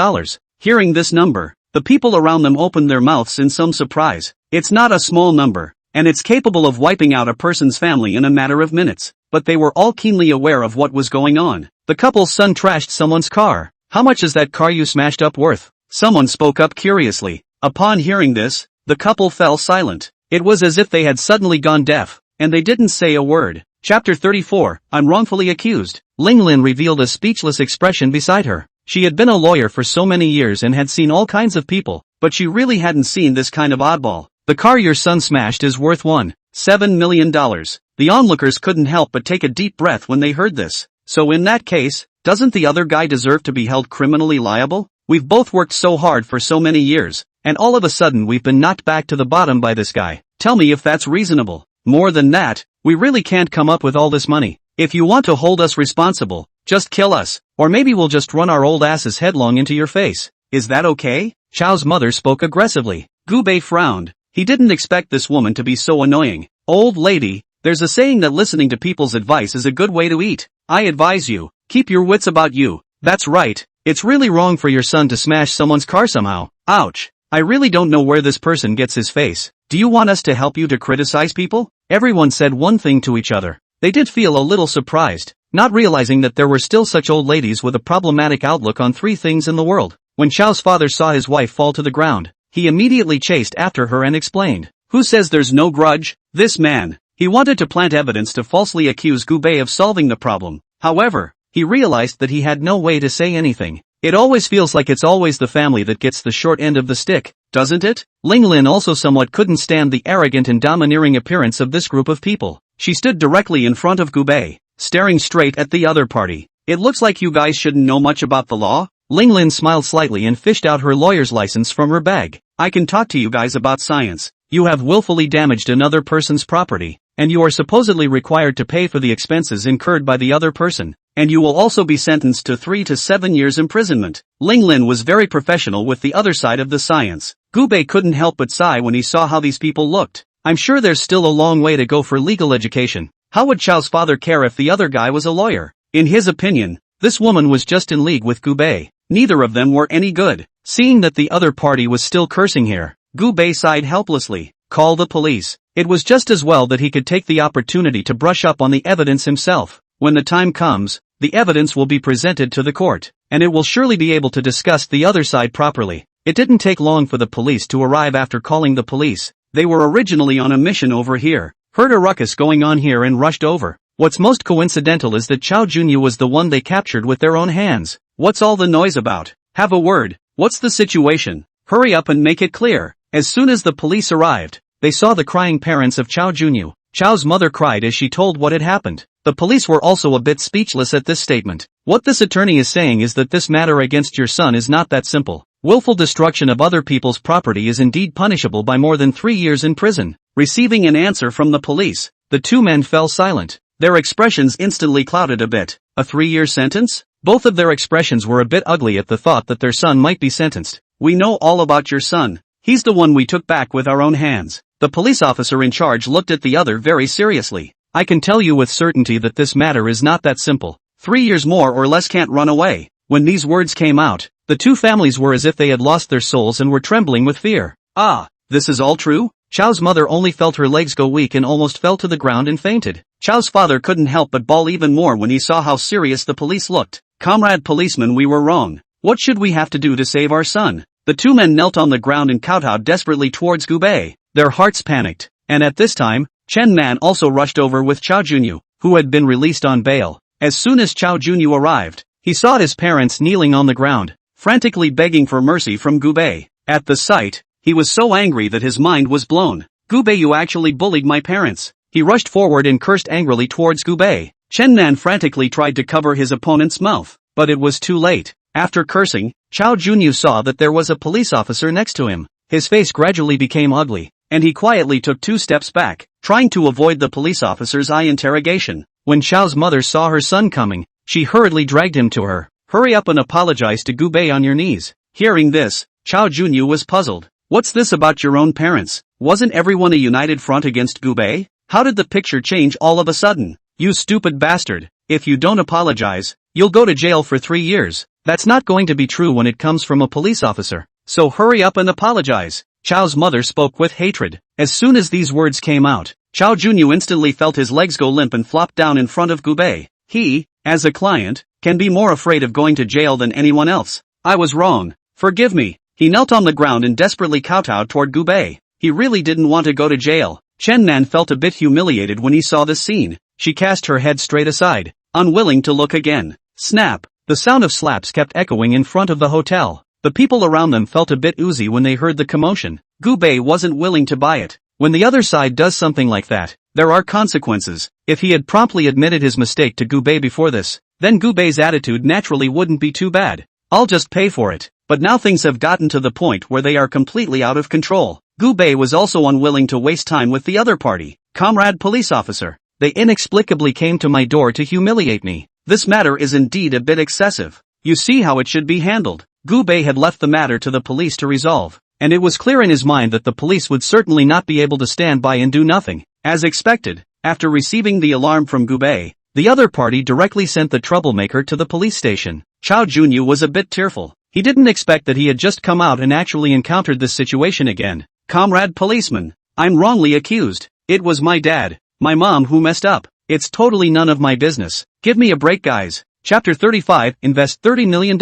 Hearing this number, the people around them opened their mouths in some surprise. It's not a small number, and it's capable of wiping out a person's family in a matter of minutes. But they were all keenly aware of what was going on. The couple's son trashed someone's car. How much is that car you smashed up worth? Someone spoke up curiously. Upon hearing this, the couple fell silent. It was as if they had suddenly gone deaf, and they didn't say a word. Chapter 34, I'm wrongfully accused. Linglin revealed a speechless expression beside her. She had been a lawyer for so many years and had seen all kinds of people, but she really hadn't seen this kind of oddball. The car your son smashed is worth $1.7 million. The onlookers couldn't help but take a deep breath when they heard this. So in that case, doesn't the other guy deserve to be held criminally liable? We've both worked so hard for so many years, and all of a sudden we've been knocked back to the bottom by this guy. Tell me if that's reasonable. More than that, we really can't come up with all this money. If you want to hold us responsible, just kill us, or maybe we'll just run our old asses headlong into your face. Is that okay? Chao's mother spoke aggressively. Gubei frowned. He didn't expect this woman to be so annoying. Old lady, there's a saying that listening to people's advice is a good way to eat. I advise you, keep your wits about you. That's right, it's really wrong for your son to smash someone's car somehow. Ouch. I really don't know where this person gets his face. Do you want us to help you to criticize people? Everyone said one thing to each other. They did feel a little surprised, not realizing that there were still such old ladies with a problematic outlook on three things in the world. When Chao's father saw his wife fall to the ground, he immediately chased after her and explained. Who says there's no grudge? This man. He wanted to plant evidence to falsely accuse Gubei of solving the problem. However, he realized that he had no way to say anything. It always feels like it's always the family that gets the short end of the stick, doesn't it? Linglin also somewhat couldn't stand the arrogant and domineering appearance of this group of people. She stood directly in front of Gubei, staring straight at the other party. It looks like you guys shouldn't know much about the law. Linglin smiled slightly and fished out her lawyer's license from her bag. I can talk to you guys about science. You have willfully damaged another person's property, and you are supposedly required to pay for the expenses incurred by the other person, and you will also be sentenced to 3 to 7 years imprisonment. Linglin was very professional with the other side of the science. Gubei couldn't help but sigh when he saw how these people looked. I'm sure there's still a long way to go for legal education. How would Chao's father care if the other guy was a lawyer? In his opinion, this woman was just in league with Gubei. Neither of them were any good. Seeing that the other party was still cursing here, Gubei sighed helplessly. Call the police. It was just as well that he could take the opportunity to brush up on the evidence himself. When the time comes, the evidence will be presented to the court, and it will surely be able to discuss the other side properly. It didn't take long for the police to arrive after calling the police. They were originally on a mission over here, heard a ruckus going on here and rushed over. What's most coincidental is that Chao Junyu was the one they captured with their own hands. What's all the noise about? Have a word. What's the situation? Hurry up and make it clear. As soon as the police arrived, they saw the crying parents of Chao Junyu. Chao's mother cried as she told what had happened. The police were also a bit speechless at this statement. What this attorney is saying is that this matter against your son is not that simple. Willful destruction of other people's property is indeed punishable by more than 3 years in prison. Receiving an answer from the police, the two men fell silent. Their expressions instantly clouded a bit. A 3-year sentence? Both of their expressions were a bit ugly at the thought that their son might be sentenced. We know all about your son. He's the one we took back with our own hands. The police officer in charge looked at the other very seriously. I can tell you with certainty that this matter is not that simple. 3 years more or less can't run away. When these words came out, the two families were as if they had lost their souls and were trembling with fear. Ah, this is all true? Chao's mother only felt her legs go weak and almost fell to the ground and fainted. Chao's father couldn't help but bawl even more when he saw how serious the police looked. Comrade policeman, we were wrong. What should we have to do to save our son? The two men knelt on the ground and kowtowed desperately towards Gubei. Their hearts panicked. And at this time, Chen Man also rushed over with Chao Junyu, who had been released on bail. As soon as Chao Junyu arrived, he saw his parents kneeling on the ground, frantically begging for mercy from Gubei. At the sight, he was so angry that his mind was blown. Gubei, you actually bullied my parents. He rushed forward and cursed angrily towards Gubei. Chen Man frantically tried to cover his opponent's mouth, but it was too late. After cursing, Chao Junyu saw that there was a police officer next to him. His face gradually became ugly, and he quietly took 2 steps back, trying to avoid the police officer's eye interrogation. When Chao's mother saw her son coming, she hurriedly dragged him to her. Hurry up and apologize to Gubei on your knees. Hearing this, Chao Junyu was puzzled. What's this about your own parents? Wasn't everyone a united front against Gubei? How did the picture change all of a sudden? You stupid bastard. If you don't apologize, you'll go to jail for 3 years. That's not going to be true when it comes from a police officer. So hurry up and apologize. Chao's mother spoke with hatred. As soon as these words came out, Chao Junyu instantly felt his legs go limp and flopped down in front of Gubei. He, as a client, can be more afraid of going to jail than anyone else. I was wrong. Forgive me. He knelt on the ground and desperately kowtowed toward Gubei. He really didn't want to go to jail. Chen Nan felt a bit humiliated when he saw this scene. She cast her head straight aside, unwilling to look again. Snap! The sound of slaps kept echoing in front of the hotel. The people around them felt a bit oozy when they heard the commotion. Gubei wasn't willing to buy it. When the other side does something like that, there are consequences. If he had promptly admitted his mistake to Gubei before this, then Gubei's attitude naturally wouldn't be too bad. I'll just pay for it. But now things have gotten to the point where they are completely out of control. Gubei was also unwilling to waste time with the other party. Comrade police officer, they inexplicably came to my door to humiliate me. This matter is indeed a bit excessive. You see how it should be handled. Gubei had left the matter to the police to resolve, and it was clear in his mind that the police would certainly not be able to stand by and do nothing. As expected, after receiving the alarm from Gubei, the other party directly sent the troublemaker to the police station. Chao Junyu was a bit tearful. He didn't expect that he had just come out and actually encountered this situation again. Comrade policeman, I'm wrongly accused. It was my dad, my mom who messed up. It's totally none of my business. Give me a break, guys. Chapter 35, invest $30 million.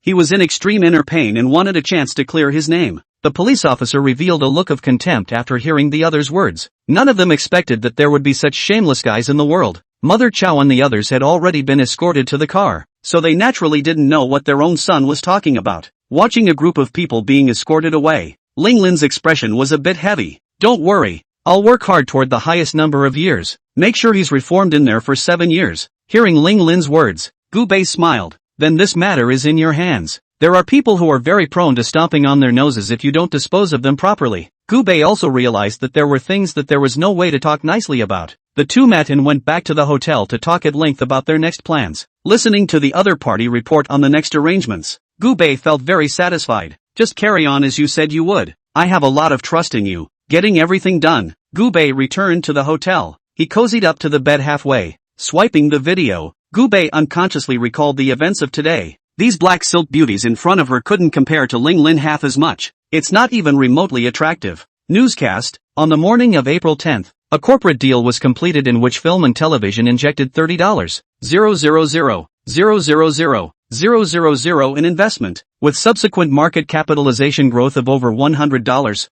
He was in extreme inner pain and wanted a chance to clear his name. The police officer revealed a look of contempt after hearing the other's words. None of them expected that there would be such shameless guys in the world. Mother Chow and the others had already been escorted to the car, so they naturally didn't know what their own son was talking about. Watching a group of people being escorted away, Ling Lin's expression was a bit heavy. Don't worry, I'll work hard toward the highest number of years. Make sure he's reformed in there for 7 years. Hearing Ling Lin's words, Gubei smiled. Then this matter is in your hands. There are people who are very prone to stomping on their noses if you don't dispose of them properly. Gubei also realized that there were things that there was no way to talk nicely about. The two met and went back to the hotel to talk at length about their next plans. Listening to the other party report on the next arrangements, Gubei felt very satisfied. Just carry on as you said you would. I have a lot of trust in you. Getting everything done. Gubei returned to the hotel. He cozied up to the bed halfway. Swiping the video, Gubei unconsciously recalled the events of today. These black silk beauties in front of her couldn't compare to Ling Lin half as much. It's not even remotely attractive. Newscast, on the morning of April 10th, a corporate deal was completed in which film and television injected $30,000,000,000,000 in investment, with subsequent market capitalization growth of over $100,000,000.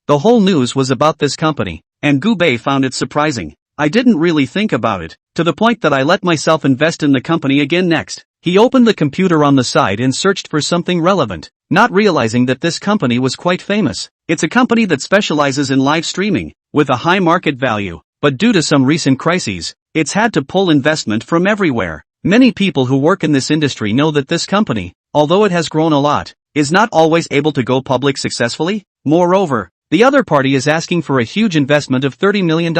The whole news was about this company, and Gubei found it surprising. I didn't really think about it, to the point that I let myself invest in the company again next. He opened the computer on the side and searched for something relevant, not realizing that this company was quite famous. It's a company that specializes in live streaming, with a high market value, but due to some recent crises, it's had to pull investment from everywhere. Many people who work in this industry know that this company, although it has grown a lot, is not always able to go public successfully. Moreover, the other party is asking for a huge investment of $30 million.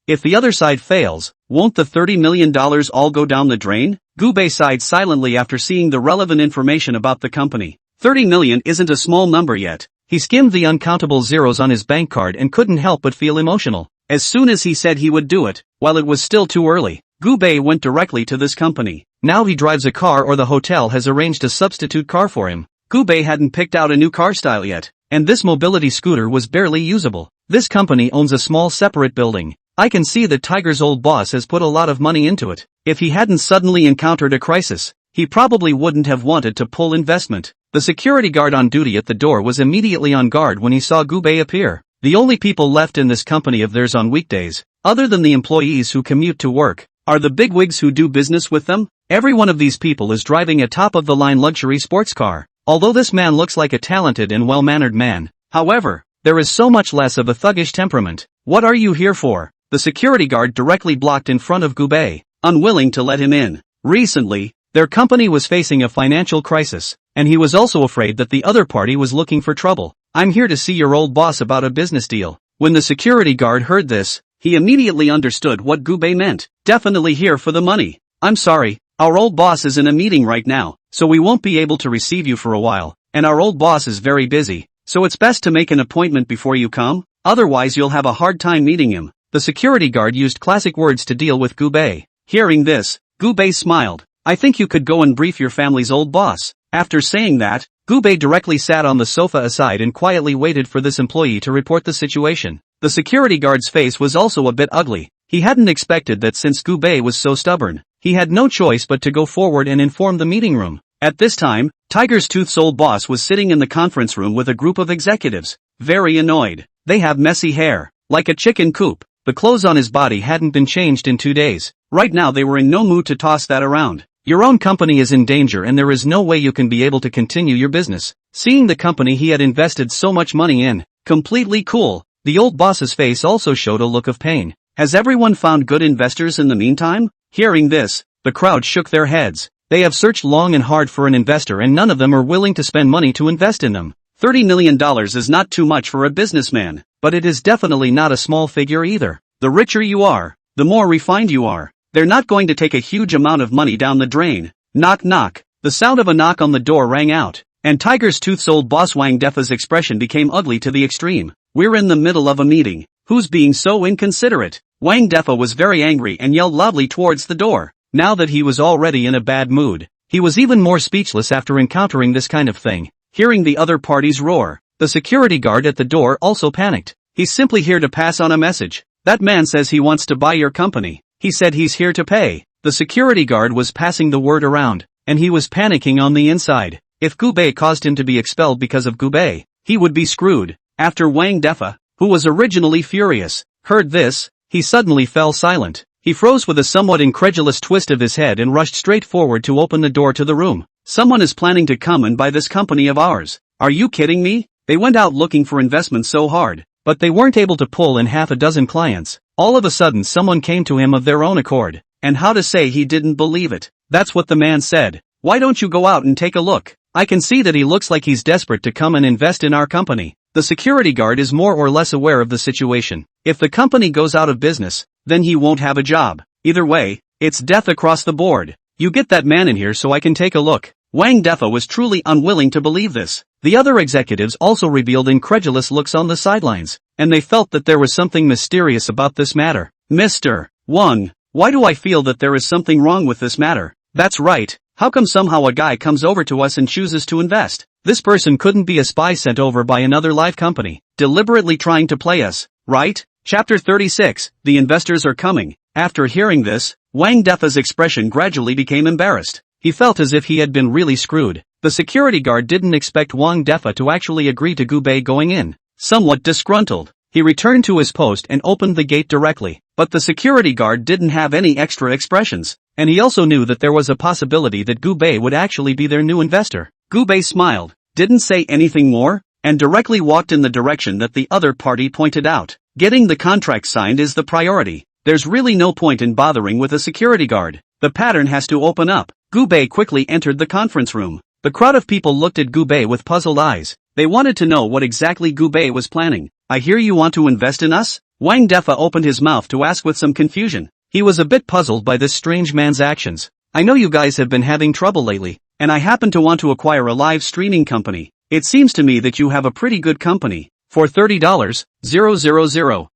If the other side fails, won't the $30 million all go down the drain? Gubei sighed silently after seeing the relevant information about the company. 30 million isn't a small number yet. He skimmed the uncountable zeros on his bank card and couldn't help but feel emotional. As soon as he said he would do it, while it was still too early, Gubei went directly to this company. Now he drives a car, or the hotel has arranged a substitute car for him. Gubei hadn't picked out a new car style yet, and this mobility scooter was barely usable. This company owns a small separate building. I can see that Tiger's old boss has put a lot of money into it. If he hadn't suddenly encountered a crisis, he probably wouldn't have wanted to pull investment. The security guard on duty at the door was immediately on guard when he saw Gubei appear. The only people left in this company of theirs on weekdays, other than the employees who commute to work, are the bigwigs who do business with them. Every one of these people is driving a top-of-the-line luxury sports car. Although this man looks like a talented and well-mannered man, however, there is so much less of a thuggish temperament. What are you here for? The security guard directly blocked in front of Gubei, unwilling to let him in. Recently, their company was facing a financial crisis, and he was also afraid that the other party was looking for trouble. I'm here to see your old boss about a business deal. When the security guard heard this, he immediately understood what Gubei meant. Definitely here for the money. I'm sorry, our old boss is in a meeting right now, so we won't be able to receive you for a while, and our old boss is very busy, so it's best to make an appointment before you come, otherwise you'll have a hard time meeting him. The security guard used classic words to deal with Gubei. Hearing this, Gubei smiled. I think you could go and brief your family's old boss. After saying that, Gubei directly sat on the sofa aside and quietly waited for this employee to report the situation. The security guard's face was also a bit ugly. He hadn't expected that since Gubei was so stubborn, he had no choice but to go forward and inform the meeting room. At this time, Tiger's Tooth's old boss was sitting in the conference room with a group of executives, very annoyed. They have messy hair, like a chicken coop. The clothes on his body hadn't been changed in 2 days. Right now they were in no mood to toss that around. Your own company is in danger and there is no way you can be able to continue your business. Seeing the company he had invested so much money in, completely cool, the old boss's face also showed a look of pain. Has everyone found good investors in the meantime? Hearing this, the crowd shook their heads. They have searched long and hard for an investor and none of them are willing to spend money to invest in them. $30 million is not too much for a businessman, but it is definitely not a small figure either. The richer you are, the more refined you are. They're not going to take a huge amount of money down the drain. Knock knock. The sound of a knock on the door rang out, and Tiger's Tooth's old boss Wang Defa's expression became ugly to the extreme. We're in the middle of a meeting. Who's being so inconsiderate? Wang Defa was very angry and yelled loudly towards the door. Now that he was already in a bad mood, he was even more speechless after encountering this kind of thing. Hearing the other party's roar, the security guard at the door also panicked. He's simply here to pass on a message. That man says he wants to buy your company. He said he's here to pay. The security guard was passing the word around, and he was panicking on the inside. If Gubei caused him to be expelled because of Gubei, he would be screwed. After Wang Defa, who was originally furious, heard this, he suddenly fell silent. He froze with a somewhat incredulous twist of his head and rushed straight forward to open the door to the room. Someone is planning to come and buy this company of ours. Are you kidding me? They went out looking for investments so hard, but they weren't able to pull in half a dozen clients. All of a sudden someone came to him of their own accord, and how to say he didn't believe it. That's what the man said. Why don't you go out and take a look? I can see that he looks like he's desperate to come and invest in our company. The security guard is more or less aware of the situation. If the company goes out of business, then he won't have a job. Either way, it's death across the board. You get that man in here so I can take a look. Wang Defa was truly unwilling to believe this. The other executives also revealed incredulous looks on the sidelines, and they felt that there was something mysterious about this matter. Mr. Wang, why do I feel that there is something wrong with this matter? That's right. How come somehow a guy comes over to us and chooses to invest? This person couldn't be a spy sent over by another live company, deliberately trying to play us, right? Chapter 36, The Investors Are Coming. After hearing this, Wang Defa's expression gradually became embarrassed. He felt as if he had been really screwed. The security guard didn't expect Wang Defa to actually agree to Gubei going in. Somewhat disgruntled, He returned to his post and opened the gate directly. But the security guard didn't have any extra expressions, and he also knew that there was a possibility that Gubei would actually be their new investor. Gubei smiled, didn't say anything more, and directly walked in the direction that the other party pointed out. Getting the contract signed is the priority. There's really no point in bothering with a security guard. The pattern has to open up. Gubei quickly entered the conference room. The crowd of people looked at Gubei with puzzled eyes. They wanted to know what exactly Gubei was planning. I hear you want to invest in us? Wang Defa opened his mouth to ask with some confusion. He was a bit puzzled by this strange man's actions. I know you guys have been having trouble lately, and I happen to want to acquire a live streaming company. It seems to me that you have a pretty good company. For $30, 000,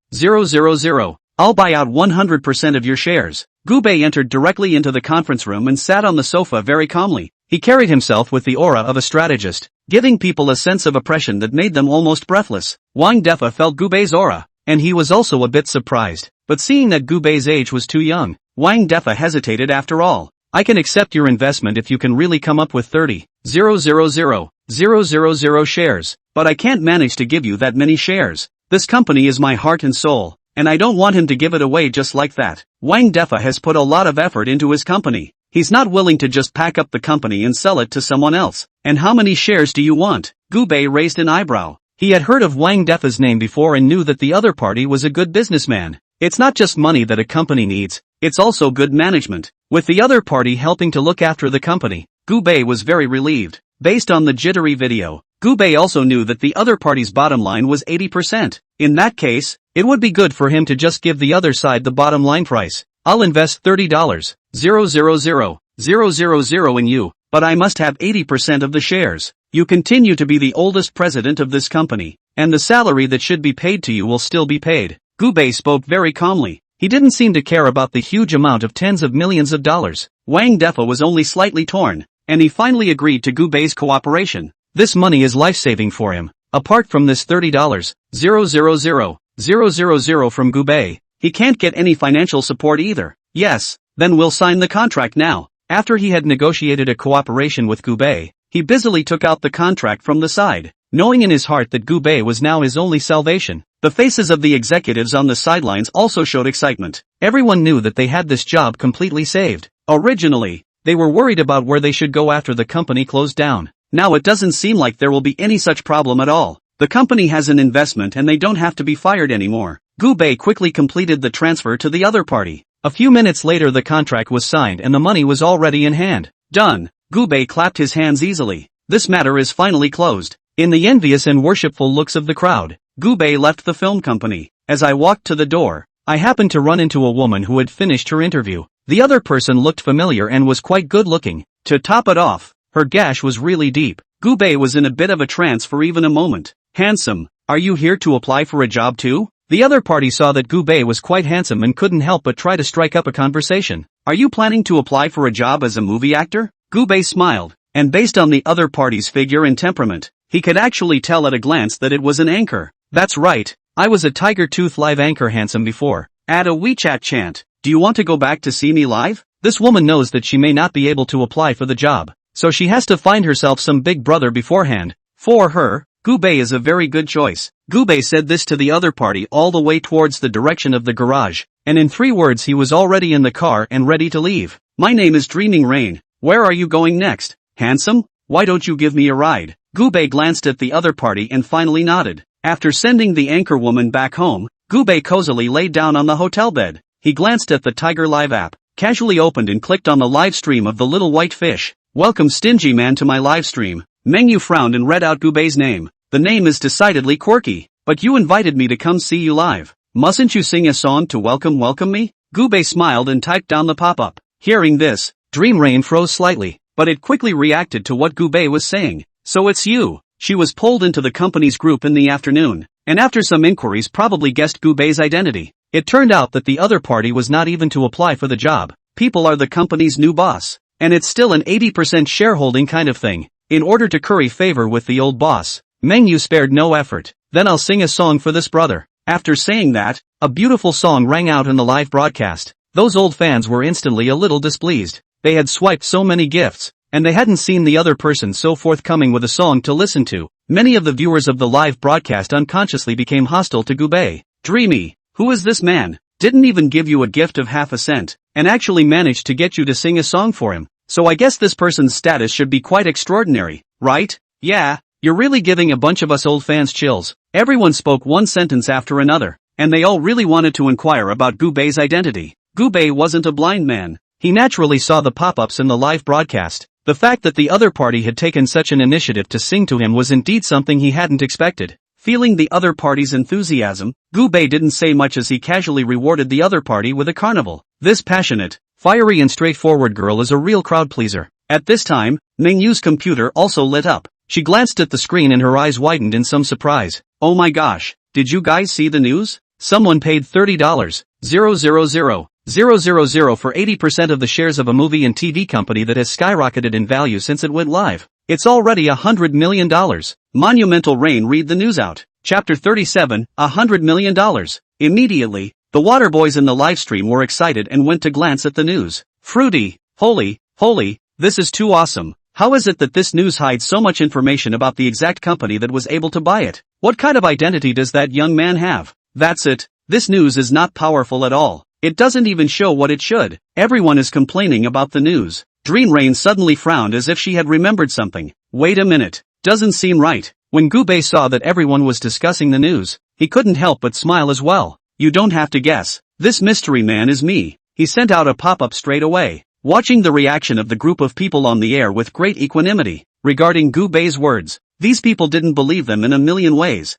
I'll buy out 100% of your shares. Gubei entered directly into the conference room and sat on the sofa very calmly. He carried himself with the aura of a strategist, giving people a sense of oppression that made them almost breathless. Wang Defa felt Gubei's aura, and he was also a bit surprised. But seeing that Gubei's age was too young, Wang Defa hesitated after all. I can accept your investment if you can really come up with 30,000 shares, but I can't manage to give you that many shares. This company is my heart and soul, and I don't want him to give it away just like that. Wang Defa has put a lot of effort into his company. He's not willing to just pack up the company and sell it to someone else. And how many shares do you want? Gubei raised an eyebrow. He had heard of Wang Defa's name before and knew that the other party was a good businessman. It's not just money that a company needs, it's also good management. With the other party helping to look after the company, Gubei was very relieved. Based on the jittery video, Gubei also knew that the other party's bottom line was 80%. In that case, it would be good for him to just give the other side the bottom line price. I'll invest $30, 000 in you, but I must have 80% of the shares. You continue to be the oldest president of this company, and the salary that should be paid to you will still be paid. Gubei spoke very calmly. He didn't seem to care about the huge amount of tens of millions of dollars. Wang Defa was only slightly torn, and he finally agreed to Gubei's cooperation. This money is life-saving for him. Apart from this $30, 000 from Gubei, he can't get any financial support either. Yes, then we'll sign the contract now. After he had negotiated a cooperation with Gubei, he busily took out the contract from the side, knowing in his heart that Gubei was now his only salvation. The faces of the executives on the sidelines also showed excitement. Everyone knew that they had this job completely saved. Originally, they were worried about where they should go after the company closed down. Now it doesn't seem like there will be any such problem at all. The company has an investment and they don't have to be fired anymore. Gubei quickly completed the transfer to the other party. A few minutes later the contract was signed and the money was already in hand. Done. Gubei clapped his hands easily. This matter is finally closed. In the envious and worshipful looks of the crowd, Gubei left the film company. As I walked to the door, I happened to run into a woman who had finished her interview. The other person looked familiar and was quite good looking. To top it off, her gash was really deep. Gubei was in a bit of a trance for even a moment. Handsome, are you here to apply for a job too? The other party saw that Gubei was quite handsome and couldn't help but try to strike up a conversation. Are you planning to apply for a job as a movie actor? Gubei smiled, and based on the other party's figure and temperament, he could actually tell at a glance that it was an anchor. That's right, I was a Tiger Tooth live anchor handsome before. Add a WeChat chant. Do you want to go back to see me live? This woman knows that she may not be able to apply for the job, so she has to find herself some big brother beforehand. For her, Gubei is a very good choice. Gubei said this to the other party all the way towards the direction of the garage, and in 3 words he was already in the car and ready to leave. My name is Dreaming Rain. Where are you going next? Handsome? Why don't you give me a ride? Gubei glanced at the other party and finally nodded. After sending the anchor woman back home, Gubei cozily laid down on the hotel bed. He glanced at the Tiger Live app, casually opened and clicked on the live stream of the little white fish. Welcome stingy man to my live stream. Mengyu frowned and read out Gubei's name. The name is decidedly quirky, but you invited me to come see you live. Mustn't you sing a song to welcome me? Gubei smiled and typed down the pop-up. Hearing this, Dream Rain froze slightly, but it quickly reacted to what Gubei was saying. So it's you. She was pulled into the company's group in the afternoon, and after some inquiries probably guessed Gubei's identity. It turned out that the other party was not even to apply for the job. People are the company's new boss, and it's still an 80% shareholding kind of thing. In order to curry favor with the old boss, Mengyu spared no effort. Then I'll sing a song for this brother. After saying that, a beautiful song rang out in the live broadcast. Those old fans were instantly a little displeased. They had swiped so many gifts, and they hadn't seen the other person so forthcoming with a song to listen to. Many of the viewers of the live broadcast unconsciously became hostile to Gubei. Dreamy, who is this man? Didn't even give you a gift of half a cent, and actually managed to get you to sing a song for him. So I guess this person's status should be quite extraordinary, right? Yeah, you're really giving a bunch of us old fans chills. Everyone spoke one sentence after another, and they all really wanted to inquire about Gubei's identity. Gubei wasn't a blind man. He naturally saw the pop-ups in the live broadcast. The fact that the other party had taken such an initiative to sing to him was indeed something he hadn't expected. Feeling the other party's enthusiasm, Gubei didn't say much as he casually rewarded the other party with a carnival. This passionate, fiery and straightforward girl is a real crowd pleaser. At this time, Mingyu's computer also lit up. She glanced at the screen and her eyes widened in some surprise. Oh my gosh, did you guys see the news? Someone paid $30,000 for 80% of the shares of a movie and TV company that has skyrocketed in value since it went live. It's already $100 million. Monumental rain. Read the news out. Chapter 37, $100 million. Immediately, the water boys in the livestream were excited and went to glance at the news. Fruity, holy, this is too awesome. How is it that this news hides so much information about the exact company that was able to buy it? What kind of identity does that young man have? That's it. This news is not powerful at all. It doesn't even show what it should. Everyone is complaining about the news. Dream Rain suddenly frowned as if she had remembered something. Wait a minute. Doesn't seem right. When Gubei saw that everyone was discussing the news, he couldn't help but smile as well. You don't have to guess. This mystery man is me. He sent out a pop-up straight away, watching the reaction of the group of people on the air with great equanimity. Regarding Gubei's words, these people didn't believe them in a million ways.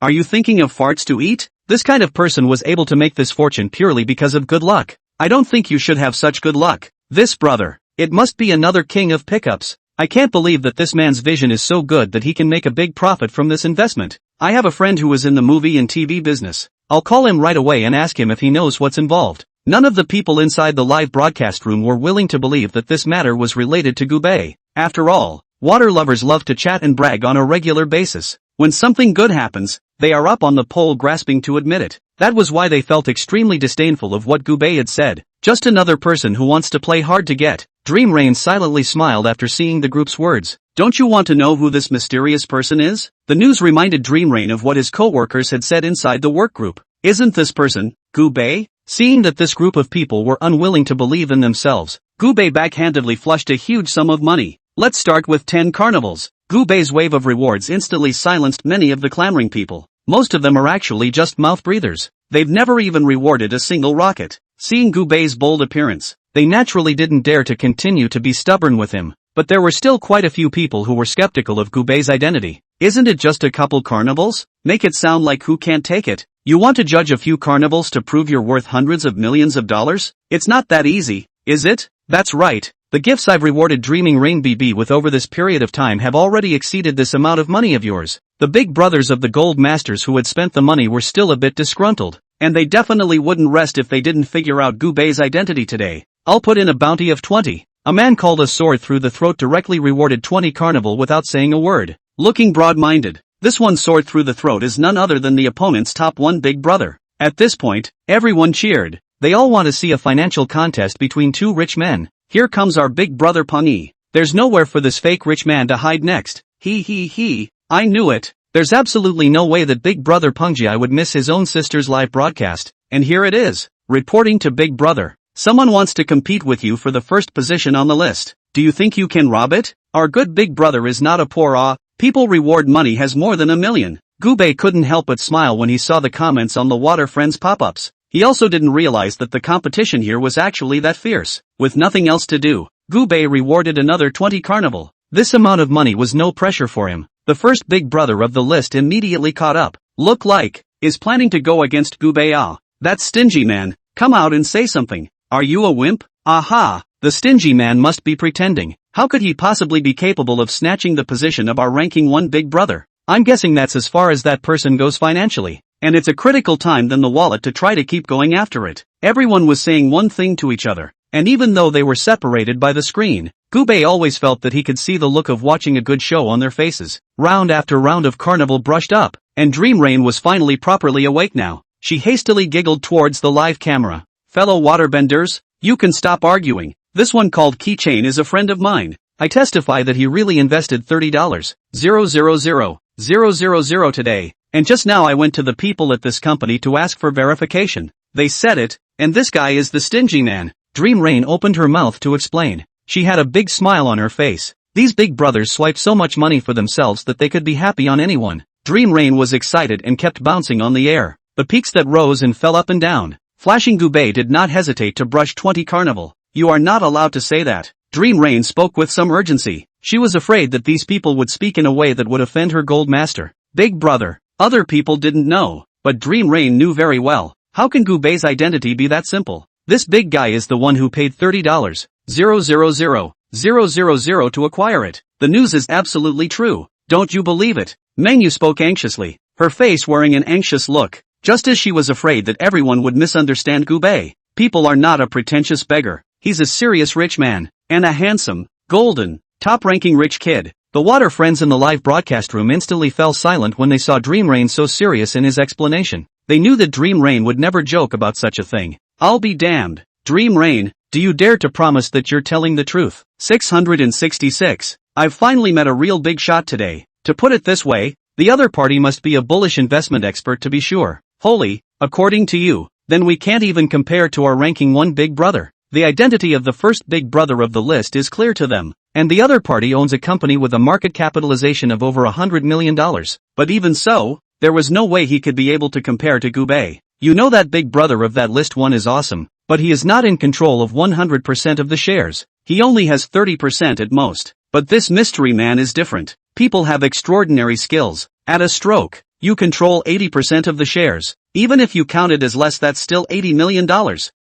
Are you thinking of farts to eat? This kind of person was able to make this fortune purely because of good luck. I don't think you should have such good luck. This brother, it must be another king of pickups. I can't believe that this man's vision is so good that he can make a big profit from this investment. I have a friend who is in the movie and TV business. I'll call him right away and ask him if he knows what's involved. None of the people inside the live broadcast room were willing to believe that this matter was related to Gubei. After all, water lovers love to chat and brag on a regular basis. When something good happens, they are up on the pole grasping to admit it. That was why they felt extremely disdainful of what Gubei had said. Just another person who wants to play hard to get. Dream Rain silently smiled after seeing the group's words. Don't you want to know who this mysterious person is? The news reminded Dream Rain of what his co-workers had said inside the work group. Isn't this person Gubei? Seeing that this group of people were unwilling to believe in themselves, Gubei backhandedly flushed a huge sum of money. Let's start with 10 carnivals. Gubei's wave of rewards instantly silenced many of the clamoring people. Most of them are actually just mouth breathers. They've never even rewarded a single rocket. Seeing Gubei's bold appearance, they naturally didn't dare to continue to be stubborn with him. But there were still quite a few people who were skeptical of Gubei's identity. Isn't it just a couple carnivals? Make it sound like who can't take it. You want to judge a few carnivals to prove you're worth hundreds of millions of dollars? It's not that easy, is it? That's right. The gifts I've rewarded Dreaming Rain BB with over this period of time have already exceeded this amount of money of yours. The big brothers of the gold masters who had spent the money were still a bit disgruntled. And they definitely wouldn't rest if they didn't figure out Gubei's identity today. I'll put in a bounty of 20. A man called a sword through the throat directly rewarded 20 carnival without saying a word. Looking broad-minded, this one sword through the throat is none other than the opponent's top one big brother. At this point, everyone cheered. They all want to see a financial contest between two rich men. Here comes our big brother Pani. There's nowhere for this fake rich man to hide next. I knew it. There's absolutely no way that Big Brother Pungjai would miss his own sister's live broadcast. And here it is. Reporting to Big Brother. Someone wants to compete with you for the first position on the list. Do you think you can rob it? Our good Big Brother is not a poor people reward money has more than $1 million. Gubei couldn't help but smile when he saw the comments on the Water Friends pop-ups. He also didn't realize that the competition here was actually that fierce. With nothing else to do, Gubei rewarded another 20 carnival. This amount of money was no pressure for him. The first big brother of the list immediately caught up. Look like, is planning to go against Gubei. That stingy man, come out and say something. Are you a wimp? Aha, the stingy man must be pretending. How could he possibly be capable of snatching the position of our ranking one big brother? I'm guessing that's as far as that person goes financially. And it's a critical time than the wallet to try to keep going after it. Everyone was saying one thing to each other. And even though they were separated by the screen, Gubei always felt that he could see the look of watching a good show on their faces. Round after round of carnival brushed up, and Dream Rain was finally properly awake now. She hastily giggled towards the live camera. Fellow waterbenders, you can stop arguing. This one called Keychain is a friend of mine. I testify that he really invested $30,000,000 today, and just now I went to the people at this company to ask for verification. They said it, and this guy is the stingy man. Dream Rain opened her mouth to explain. She had a big smile on her face. These big brothers swipe so much money for themselves that they could be happy on anyone. Dream Rain was excited and kept bouncing on the air. The peaks that rose and fell up and down. Flashing Gubei did not hesitate to brush 20 Carnival. You are not allowed to say that. Dream Rain spoke with some urgency. She was afraid that these people would speak in a way that would offend her gold master. Big brother. Other people didn't know, but Dream Rain knew very well. How can Gubei's identity be that simple? This big guy is the one who paid $30,000,000 to acquire it. The news is absolutely true. Don't you believe it? Mengyu spoke anxiously, her face wearing an anxious look, just as she was afraid that everyone would misunderstand Gubei. People are not a pretentious beggar. He's a serious rich man, and a handsome, golden, top-ranking rich kid. The water friends in the live broadcast room instantly fell silent when they saw Dream Rain so serious in his explanation. They knew that Dream Rain would never joke about such a thing. I'll be damned. Dream Rain, do you dare to promise that you're telling the truth? 666. I've finally met a real big shot today. To put it this way, the other party must be a bullish investment expert to be sure. Holy, according to you, then we can't even compare to our ranking one big brother. The identity of the first big brother of the list is clear to them, and the other party owns a company with a market capitalization of over $100 million. But even so, there was no way he could be able to compare to Gubei. You know that big brother of that list one is awesome, but he is not in control of 100% of the shares. He only has 30% at most. But this mystery man is different. People have extraordinary skills. At a stroke, you control 80% of the shares. Even if you count it as less, that's still $80 million.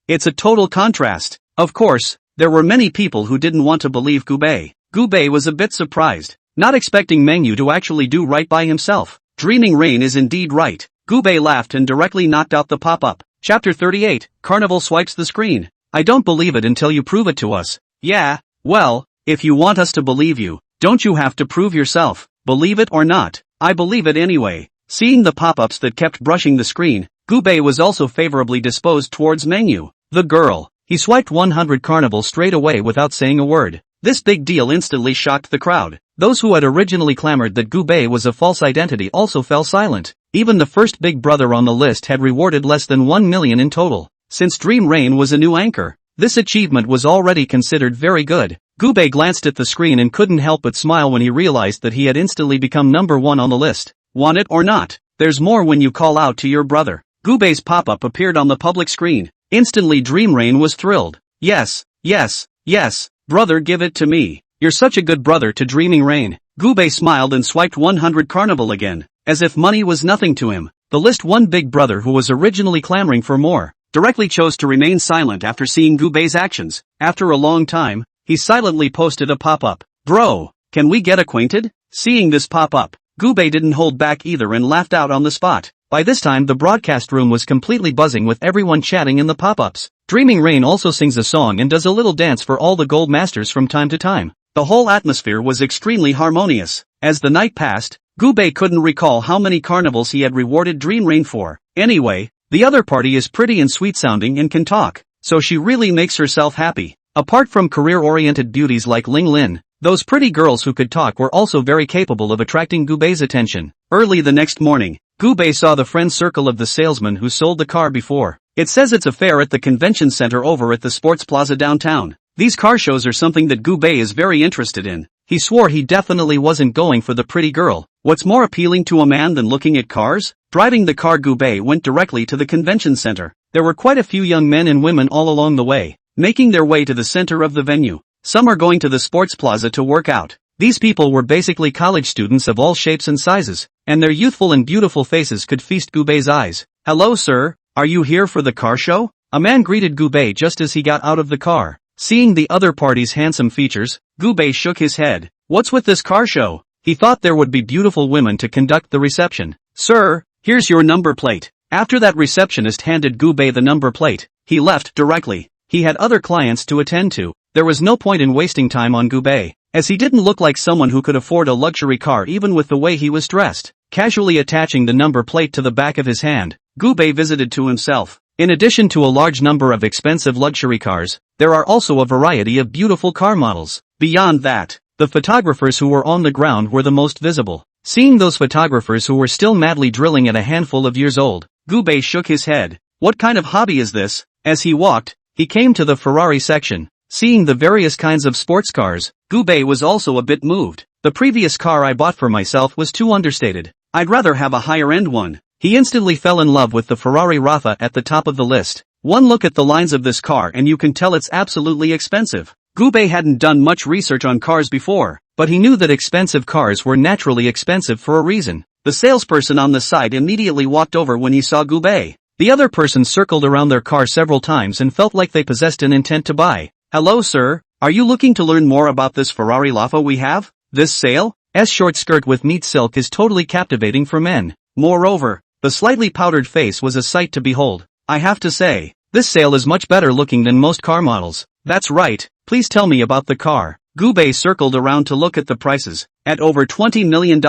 It's a total contrast. Of course, there were many people who didn't want to believe Gubei. Gubei was a bit surprised, not expecting Mengyu to actually do right by himself. Dreaming Rain is indeed right. Gubei laughed and directly knocked out the pop-up. Chapter 38, Carnival swipes the screen. I don't believe it until you prove it to us. Yeah, well, if you want us to believe you, don't you have to prove yourself? Believe it or not, I believe it anyway. Seeing the pop-ups that kept brushing the screen, Gubei was also favorably disposed towards Mengyu. The girl. He swiped 100 Carnival straight away without saying a word. This big deal instantly shocked the crowd. Those who had originally clamored that Gubei was a false identity also fell silent. Even the first big brother on the list had rewarded less than 1 million in total. Since Dream Rain was a new anchor, this achievement was already considered very good. Gubei glanced at the screen and couldn't help but smile when he realized that he had instantly become number one on the list. Want it or not, there's more when you call out to your brother. Gubei's pop-up appeared on the public screen. Instantly Dream Rain was thrilled. Yes, yes, yes, brother, give it to me. You're such a good brother to Dreaming Rain. Gubei smiled and swiped 100 Carnival again, as if money was nothing to him. The list one big brother who was originally clamoring for more, directly chose to remain silent after seeing Gubei's actions. After a long time, he silently posted a pop-up. Bro, can we get acquainted? Seeing this pop-up, Gubei didn't hold back either and laughed out on the spot. By this time the broadcast room was completely buzzing with everyone chatting in the pop-ups. Dreaming Rain also sings a song and does a little dance for all the gold masters from time to time. The whole atmosphere was extremely harmonious. As the night passed, Gubei couldn't recall how many carnivals he had rewarded Dream Rain for. Anyway, the other party is pretty and sweet-sounding and can talk, so she really makes herself happy. Apart from career-oriented beauties like Ling Lin, those pretty girls who could talk were also very capable of attracting Gubei's attention. Early the next morning, Gubei saw the friend circle of the salesman who sold the car before. It says it's a fair at the convention center over at the Sports Plaza downtown. These car shows are something that Gubei is very interested in. He swore he definitely wasn't going for the pretty girl. What's more appealing to a man than looking at cars? Driving the car, Gubei went directly to the convention center. There were quite a few young men and women all along the way, making their way to the center of the venue. Some are going to the Sports Plaza to work out. These people were basically college students of all shapes and sizes, and their youthful and beautiful faces could feast Gubei's eyes. Hello sir, are you here for the car show? A man greeted Gubei just as he got out of the car. Seeing the other party's handsome features, Gubei shook his head. What's with this car show? He thought there would be beautiful women to conduct the reception. Sir, here's your number plate. After that receptionist handed Gubei the number plate, he left directly. He had other clients to attend to. There was no point in wasting time on Gubei, as he didn't look like someone who could afford a luxury car even with the way he was dressed. Casually attaching the number plate to the back of his hand, Gubei visited to himself. In addition to a large number of expensive luxury cars, there are also a variety of beautiful car models. Beyond that, the photographers who were on the ground were the most visible. Seeing those photographers who were still madly drilling at a handful of years old, Gubei shook his head. What kind of hobby is this? As he walked, he came to the Ferrari section. Seeing the various kinds of sports cars, Gubei was also a bit moved. The previous car I bought for myself was too understated. I'd rather have a higher-end one. He instantly fell in love with the Ferrari Rafa at the top of the list. One look at the lines of this car and you can tell it's absolutely expensive. Gubei hadn't done much research on cars before, but he knew that expensive cars were naturally expensive for a reason. The salesperson on the side immediately walked over when he saw Gubei. The other person circled around their car several times and felt like they possessed an intent to buy. Hello sir, are you looking to learn more about this Ferrari Rafa we have? This sale? Short skirt with meat silk is totally captivating for men. Moreover, the slightly powdered face was a sight to behold. I have to say, this sale is much better looking than most car models. That's right, please tell me about the car. Gubei circled around to look at the prices. At over $20 million,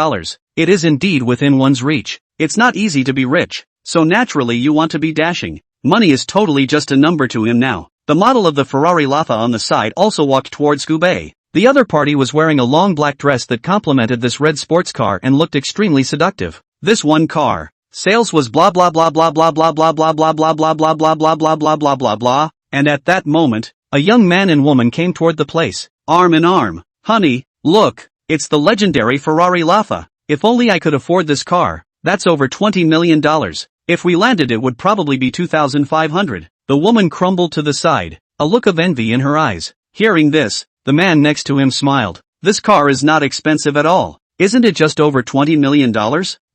it is indeed within one's reach. It's not easy to be rich, so naturally you want to be dashing. Money is totally just a number to him now. The model of the Ferrari Rafa on the side also walked towards Gubei. The other party was wearing a long black dress that complemented this red sports car and looked extremely seductive. This one car. Sales was blah blah blah blah blah blah blah blah blah blah blah blah blah blah blah blah blah blah blah, and at that moment, a young man and woman came toward the place, arm in arm. Honey, look, it's the legendary Ferrari Rafa. If only I could afford this car. That's over $20 million. If we landed it would probably be 2,500. The woman crumbled to the side, a look of envy in her eyes. Hearing this, the man next to him smiled. This car is not expensive at all. Isn't it just over $20 million?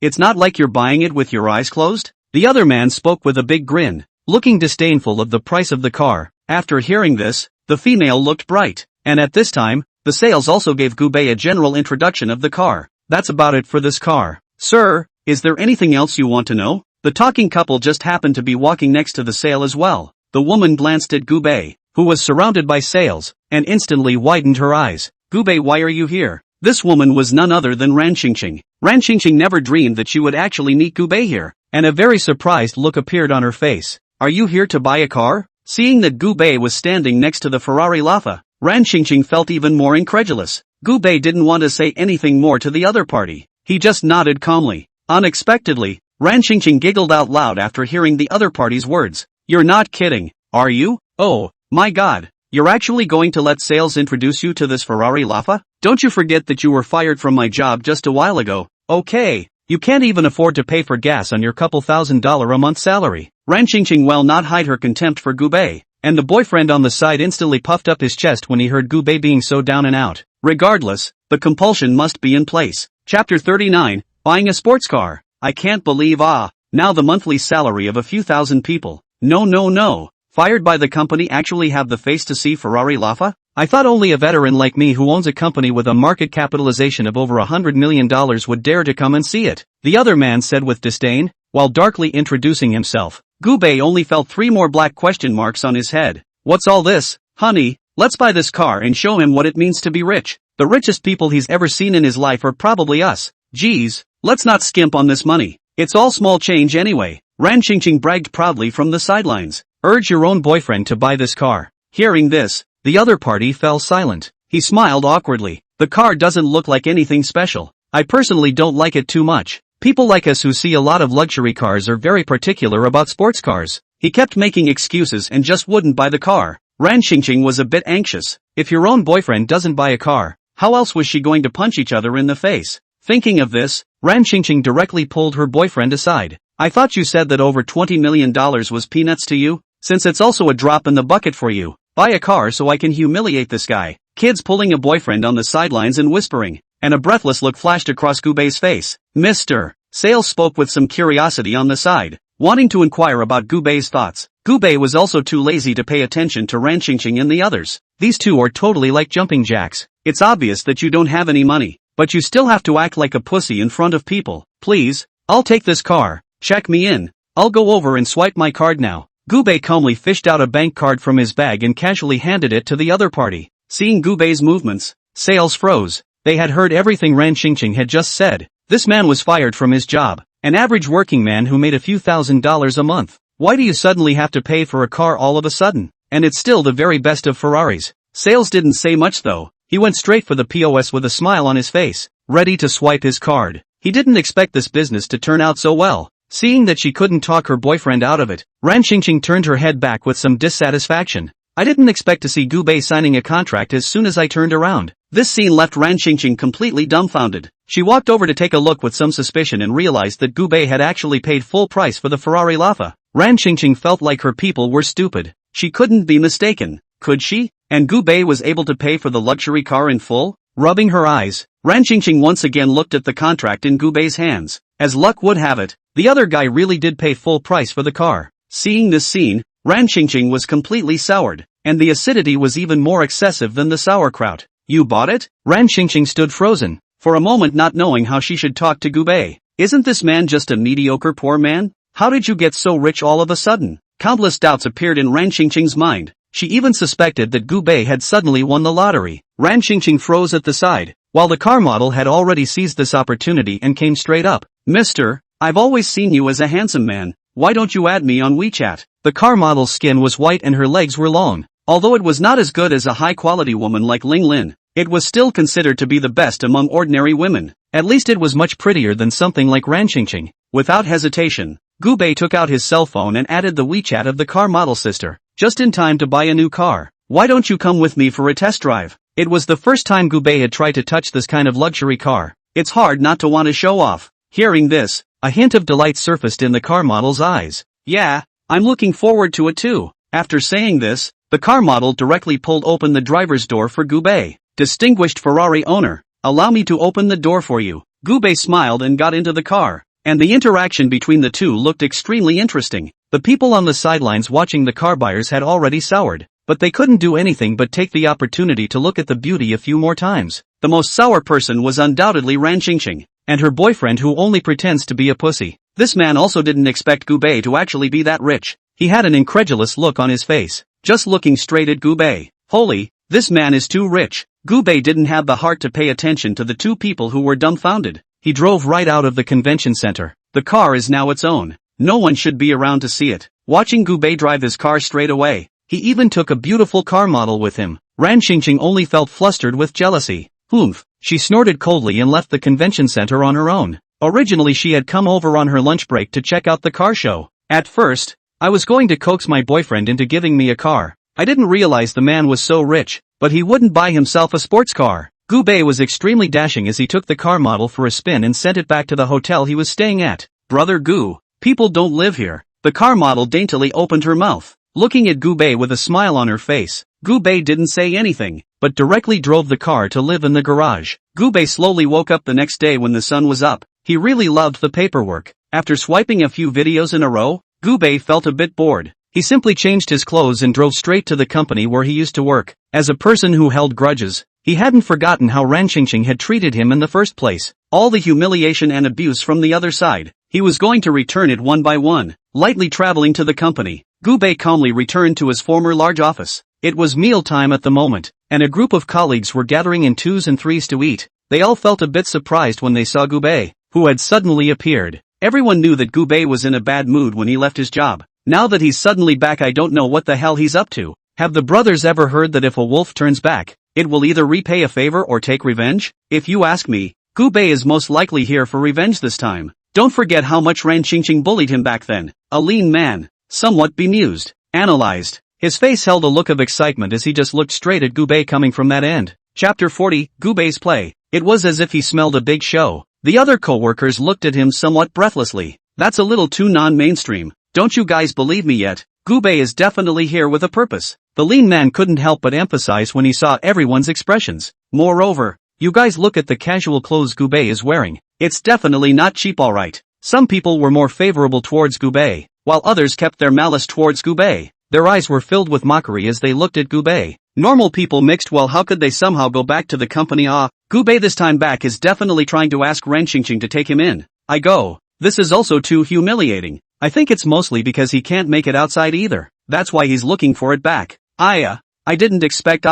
It's not like you're buying it with your eyes closed? The other man spoke with a big grin, looking disdainful of the price of the car. After hearing this, the female looked bright, and at this time, the sales also gave Gubei a general introduction of the car. That's about it for this car. Sir, is there anything else you want to know? The talking couple just happened to be walking next to the sale as well. The woman glanced at Gubei, who was surrounded by sales, and instantly widened her eyes. Gubei, why are you here? This woman was none other than Ran Qingqing. Ran Qingqing never dreamed that she would actually meet Gubei here, and a very surprised look appeared on her face. Are you here to buy a car? Seeing that Gubei was standing next to the Ferrari Rafa, Ran Qingqing felt even more incredulous. Gubei didn't want to say anything more to the other party. He just nodded calmly. Unexpectedly, Ran Qingqing giggled out loud after hearing the other party's words. You're not kidding, are you? Oh, my god. You're actually going to let sales introduce you to this Ferrari Rafa? Don't you forget that you were fired from my job just a while ago. Okay, you can't even afford to pay for gas on your couple $1,000 a month salary. Ran Qingqing will not hide her contempt for Gubei, and the boyfriend on the side instantly puffed up his chest when he heard Gubei being so down and out. Regardless, the compulsion must be in place. Chapter 39, Buying a Sports Car. I can't believe now the monthly salary of a few thousand people. No. Fired by the company actually have the face to see Ferrari Rafa? I thought only a veteran like me who owns a company with a market capitalization of over $100 million would dare to come and see it, the other man said with disdain, while darkly introducing himself. Gubei only felt 3 more black question marks on his head. What's all this? Honey, let's buy this car and show him what it means to be rich. The richest people he's ever seen in his life are probably us. Geez, let's not skimp on this money. It's all small change anyway. Ran Qingqing bragged proudly from the sidelines. Urge your own boyfriend to buy this car. Hearing this, the other party fell silent. He smiled awkwardly. The car doesn't look like anything special. I personally don't like it too much. People like us who see a lot of luxury cars are very particular about sports cars. He kept making excuses and just wouldn't buy the car. Ran Qingqing was a bit anxious. If your own boyfriend doesn't buy a car, how else was she going to punch each other in the face? Thinking of this, Ran Qingqing directly pulled her boyfriend aside. I thought you said that over $20 million was peanuts to you? Since it's also a drop in the bucket for you, buy a car so I can humiliate this guy. Kids pulling a boyfriend on the sidelines and whispering, and a breathless look flashed across Gubei's face. Mr. Sales spoke with some curiosity on the side, wanting to inquire about Gubei's thoughts. Gubei was also too lazy to pay attention to Ran Qingqing and the others. These two are totally like jumping jacks. It's obvious that you don't have any money, but you still have to act like a pussy in front of people. Please, I'll take this car. Check me in. I'll go over and swipe my card now. Gubei calmly fished out a bank card from his bag and casually handed it to the other party. Seeing Gubei's movements, sales froze. They had heard everything Ran Qingqing had just said. This man was fired from his job, an average working man who made a few $1,000s a month. Why do you suddenly have to pay for a car all of a sudden? And it's still the very best of Ferraris. Sales didn't say much though. He went straight for the POS with a smile on his face, ready to swipe his card. He didn't expect this business to turn out so well. Seeing that she couldn't talk her boyfriend out of it, Ran Qingqing turned her head back with some dissatisfaction. I didn't expect to see Gu Bei signing a contract as soon as I turned around. This scene left Ran Qingqing completely dumbfounded. She walked over to take a look with some suspicion and realized that Gu Bei had actually paid full price for the Ferrari Laffa. Ran Qingqing felt like her people were stupid. She couldn't be mistaken, could she? And Gu Bei was able to pay for the luxury car in full? Rubbing her eyes, Ran Qingqing once again looked at the contract in Gu Bei's hands. As luck would have it, the other guy really did pay full price for the car. Seeing this scene, Ran Qingqing was completely soured, and the acidity was even more excessive than the sauerkraut. You bought it? Ran Qingqing stood frozen, for a moment not knowing how she should talk to Gu Bei. Isn't this man just a mediocre poor man? How did you get so rich all of a sudden? Countless doubts appeared in Ran Qingqing's mind. She even suspected that Gu Bei had suddenly won the lottery. Ran Qingqing froze at the side, while the car model had already seized this opportunity and came straight up. Mister, I've always seen you as a handsome man. Why don't you add me on WeChat? The car model's skin was white and her legs were long. Although it was not as good as a high-quality woman like Ling Lin, it was still considered to be the best among ordinary women. At least it was much prettier than something like Ran Qingqing. Without hesitation, Gu Bei took out his cell phone and added the WeChat of the car model's sister, just in time to buy a new car. Why don't you come with me for a test drive? It was the first time Gu Bei had tried to touch this kind of luxury car. It's hard not to want to show off. Hearing this, a hint of delight surfaced in the car model's eyes. Yeah, I'm looking forward to it too. After saying this, the car model directly pulled open the driver's door for Gu Bei. Distinguished Ferrari owner, allow me to open the door for you. Gu Bei smiled and got into the car, and the interaction between the two looked extremely interesting. The people on the sidelines watching the car buyers had already soured, but they couldn't do anything but take the opportunity to look at the beauty a few more times. The most sour person was undoubtedly Ran Qingqing, and her boyfriend who only pretends to be a pussy. This man also didn't expect Gu Bei to actually be that rich. He had an incredulous look on his face, just looking straight at Gu Bei. Holy, this man is too rich. Gu Bei didn't have the heart to pay attention to the two people who were dumbfounded. He drove right out of the convention center. The car is now its own. No one should be around to see it. Watching Gu Bei drive his car straight away, he even took a beautiful car model with him. Ran Qingqing only felt flustered with jealousy. Oomph, she snorted coldly and left the convention center on her own. Originally she had come over on her lunch break to check out the car show. At first, I was going to coax my boyfriend into giving me a car. I didn't realize the man was so rich, but he wouldn't buy himself a sports car. Gu Bei was extremely dashing as he took the car model for a spin and sent it back to the hotel he was staying at. Brother Gu, people don't live here. The car model daintily opened her mouth, looking at Gu Bei with a smile on her face. Gu Bei didn't say anything, but directly drove the car to live in the garage. Gu Bei slowly woke up the next day when the sun was up. He really loved the paperwork. After swiping a few videos in a row, Gu Bei felt a bit bored. He simply changed his clothes and drove straight to the company where he used to work. As a person who held grudges, he hadn't forgotten how Ran Qingqing had treated him in the first place. All the humiliation and abuse from the other side. He was going to return it one by one. Lightly traveling to the company, Gu Bei calmly returned to his former large office. It was mealtime at the moment, and a group of colleagues were gathering in twos and threes to eat. They all felt a bit surprised when they saw Gu Bei, who had suddenly appeared. Everyone knew that Gu Bei was in a bad mood when he left his job. Now that he's suddenly back, I don't know what the hell he's up to. Have the brothers ever heard that if a wolf turns back, it will either repay a favor or take revenge? If you ask me, Gu Bei is most likely here for revenge this time. Don't forget how much Ran Qingqing bullied him back then. A lean man, somewhat bemused, analyzed. His face held a look of excitement as he just looked straight at Gu Bei coming from that end. Chapter 40, Gu Bei's play. It was as if he smelled a big show. The other co-workers looked at him somewhat breathlessly. That's a little too non-mainstream. Don't you guys believe me yet? Gu Bei is definitely here with a purpose. The lean man couldn't help but emphasize when he saw everyone's expressions. Moreover, you guys look at the casual clothes Gu Bei is wearing. It's definitely not cheap, alright. Some people were more favorable towards Gu Bei, while others kept their malice towards Gu Bei. Their eyes were filled with mockery as they looked at Gu Bei. Normal people mixed. Well, how could they somehow go back to the company? Gu Bei this time back is definitely trying to ask Ran Qingqing to take him in. I go. This is also too humiliating. I think it's mostly because he can't make it outside either. That's why he's looking for it back. I didn't expect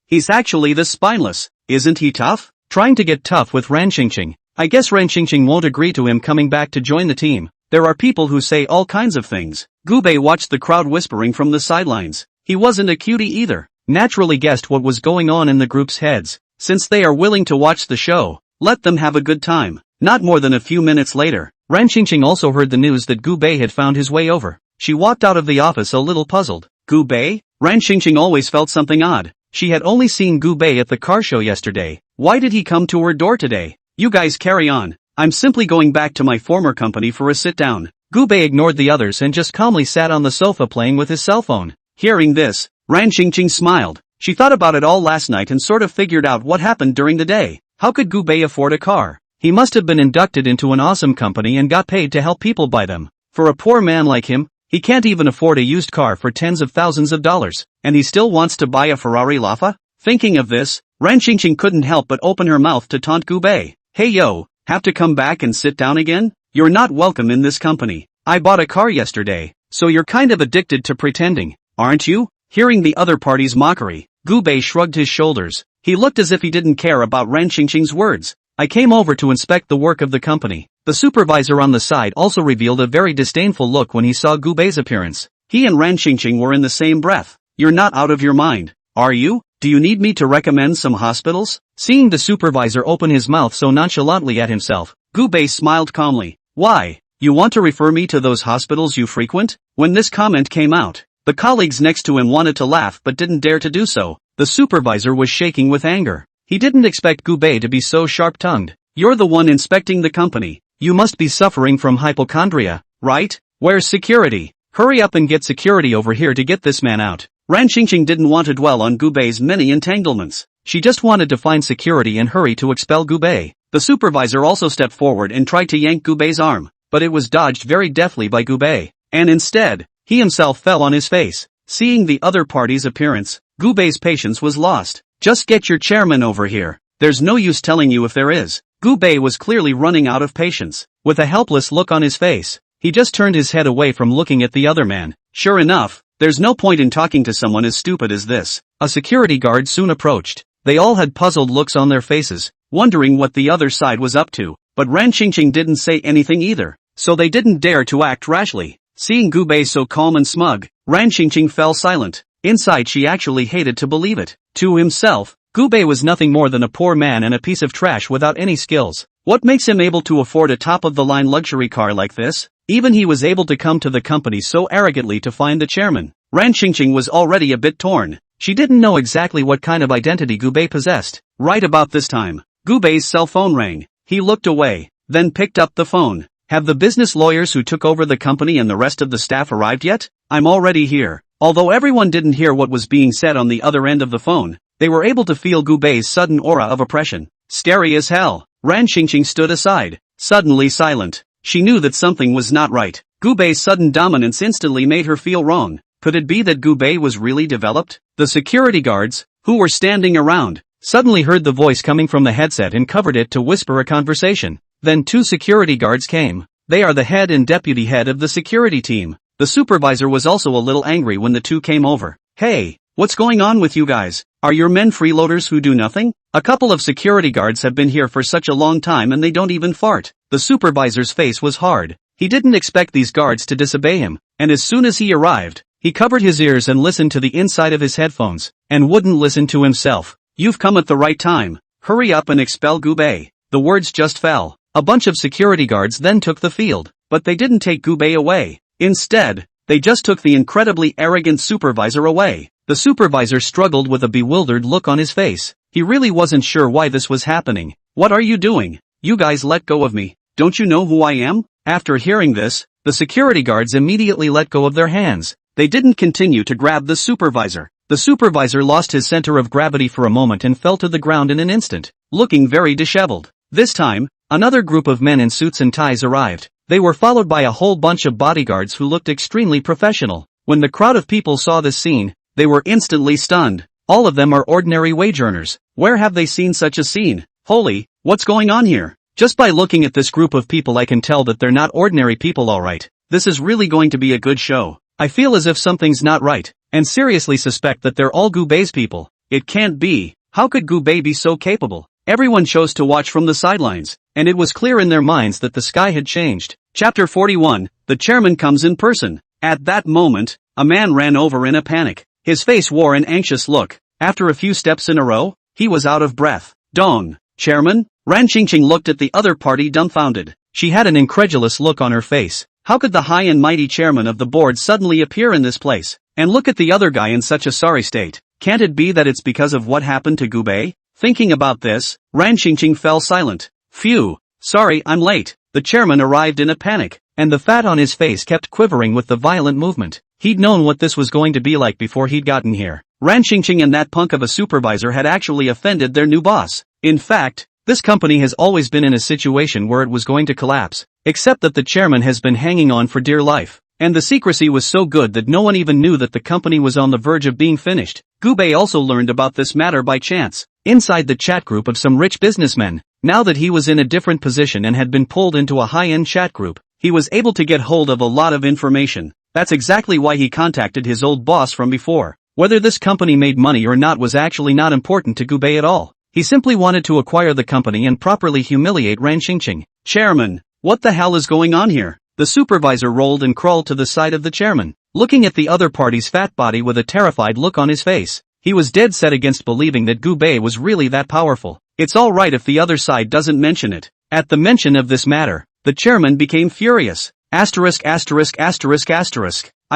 he's actually this spineless. Isn't he tough? Trying to get tough with Ran Qingqing. I guess Ran Qingqing won't agree to him coming back to join the team. There are people who say all kinds of things. Gubei watched the crowd whispering from the sidelines. He wasn't a cutie either. Naturally guessed what was going on in the group's heads. Since they are willing to watch the show, let them have a good time. Not more than a few minutes later, Ran Qingqing also heard the news that Gubei had found his way over. She walked out of the office a little puzzled. Gubei? Ran Qingqing always felt something odd. She had only seen Gubei at the car show yesterday. Why did he come to her door today? You guys carry on. I'm simply going back to my former company for a sit-down. Gubei ignored the others and just calmly sat on the sofa playing with his cell phone. Hearing this, Ran Qingqing smiled. She thought about it all last night and sort of figured out what happened during the day. How could Gubei afford a car? He must have been inducted into an awesome company and got paid to help people buy them. For a poor man like him, he can't even afford a used car for tens of thousands of dollars, and he still wants to buy a Ferrari Lafa? Thinking of this, Ran Qingqing couldn't help but open her mouth to taunt Gubei. Hey yo, have to come back and sit down again? You're not welcome in this company. I bought a car yesterday, so you're kind of addicted to pretending, aren't you? Hearing the other party's mockery, Gubei shrugged his shoulders. He looked as if he didn't care about Ran Qingqing's words. I came over to inspect the work of the company. The supervisor on the side also revealed a very disdainful look when he saw Gubei's appearance. He and Ran Qingqing were in the same breath. You're not out of your mind, are you? Do you need me to recommend some hospitals? Seeing the supervisor open his mouth so nonchalantly at himself, Gubei smiled calmly. Why? You want to refer me to those hospitals you frequent? When this comment came out, the colleagues next to him wanted to laugh but didn't dare to do so. The supervisor was shaking with anger. He didn't expect Gubei to be so sharp-tongued. You're the one inspecting the company. You must be suffering from hypochondria, right? Where's security? Hurry up and get security over here to get this man out. Ran Qingqing didn't want to dwell on Gubei's many entanglements. She just wanted to find security and hurry to expel Gubei. The supervisor also stepped forward and tried to yank Gubei's arm, but it was dodged very deftly by Gubei, and instead, he himself fell on his face. Seeing the other party's appearance, Gubei's patience was lost. Just get your chairman over here. There's no use telling you if there is. Gubei was clearly running out of patience. With a helpless look on his face, he just turned his head away from looking at the other man. Sure enough, there's no point in talking to someone as stupid as this. A security guard soon approached. They all had puzzled looks on their faces, wondering what the other side was up to, but Ran Qingqing didn't say anything either, so they didn't dare to act rashly. Seeing Gubei so calm and smug, Ran Qingqing fell silent. Inside she actually hated to believe it. To himself, Gubei was nothing more than a poor man and a piece of trash without any skills. What makes him able to afford a top-of-the-line luxury car like this? Even he was able to come to the company so arrogantly to find the chairman. Ran Qingqing was already a bit torn. She didn't know exactly what kind of identity Gubei possessed. Right about this time, Gubei's cell phone rang. He looked away, then picked up the phone. Have the business lawyers who took over the company and the rest of the staff arrived yet? I'm already here. Although everyone didn't hear what was being said on the other end of the phone, they were able to feel Gubei's sudden aura of oppression. Scary as hell. Ran Qingqing stood aside, suddenly silent. She knew that something was not right. Gubei's sudden dominance instantly made her feel wrong. Could it be that Gubei was really developed? The security guards, who were standing around, suddenly heard the voice coming from the headset and covered it to whisper a conversation. Then two security guards came. They are the head and deputy head of the security team. The supervisor was also a little angry when the two came over. Hey, what's going on with you guys? Are your men freeloaders who do nothing? A couple of security guards have been here for such a long time and they don't even fart. The supervisor's face was hard. He didn't expect these guards to disobey him, and as soon as he arrived, he covered his ears and listened to the inside of his headphones, and wouldn't listen to himself. You've come at the right time. Hurry up and expel Gubei. The words just fell. A bunch of security guards then took the field, but they didn't take Gubei away. Instead, they just took the incredibly arrogant supervisor away. The supervisor struggled with a bewildered look on his face. He really wasn't sure why this was happening. What are you doing? You guys let go of me. Don't you know who I am? After hearing this, the security guards immediately let go of their hands. They didn't continue to grab the supervisor. The supervisor lost his center of gravity for a moment and fell to the ground in an instant, looking very disheveled. This time, another group of men in suits and ties arrived. They were followed by a whole bunch of bodyguards who looked extremely professional. When the crowd of people saw this scene, they were instantly stunned. All of them are ordinary wage earners. Where have they seen such a scene? Holy, what's going on here? Just by looking at this group of people I can tell that they're not ordinary people, alright. This is really going to be a good show. I feel as if something's not right, and seriously suspect that they're all Gubei's people. It can't be. How could Gubei be so capable? Everyone chose to watch from the sidelines, and it was clear in their minds that the sky had changed. Chapter 41, the chairman comes in person. At that moment, a man ran over in a panic. His face wore an anxious look. After a few steps in a row, he was out of breath. Dong, chairman? Ran Qingqing looked at the other party dumbfounded. She had an incredulous look on her face. How could the high and mighty chairman of the board suddenly appear in this place? And look at the other guy in such a sorry state. Can't it be that it's because of what happened to Gubei? Thinking about this, Ran Qingqing fell silent. Phew, sorry I'm late. The chairman arrived in a panic, and the fat on his face kept quivering with the violent movement. He'd known what this was going to be like before he'd gotten here. Ran Qingqing and that punk of a supervisor had actually offended their new boss. In fact, this company has always been in a situation where it was going to collapse, except that the chairman has been hanging on for dear life. And the secrecy was so good that no one even knew that the company was on the verge of being finished. Gubei also learned about this matter by chance, inside the chat group of some rich businessmen. Now that he was in a different position and had been pulled into a high-end chat group, he was able to get hold of a lot of information. That's exactly why he contacted his old boss from before. Whether this company made money or not was actually not important to Gubei at all. He simply wanted to acquire the company and properly humiliate Ran Qingqing. Chairman, what the hell is going on here? The supervisor rolled and crawled to the side of the chairman, looking at the other party's fat body with a terrified look on his face. He was dead set against believing that Gubei was really that powerful. It's alright if the other side doesn't mention it. At the mention of this matter, the chairman became furious. I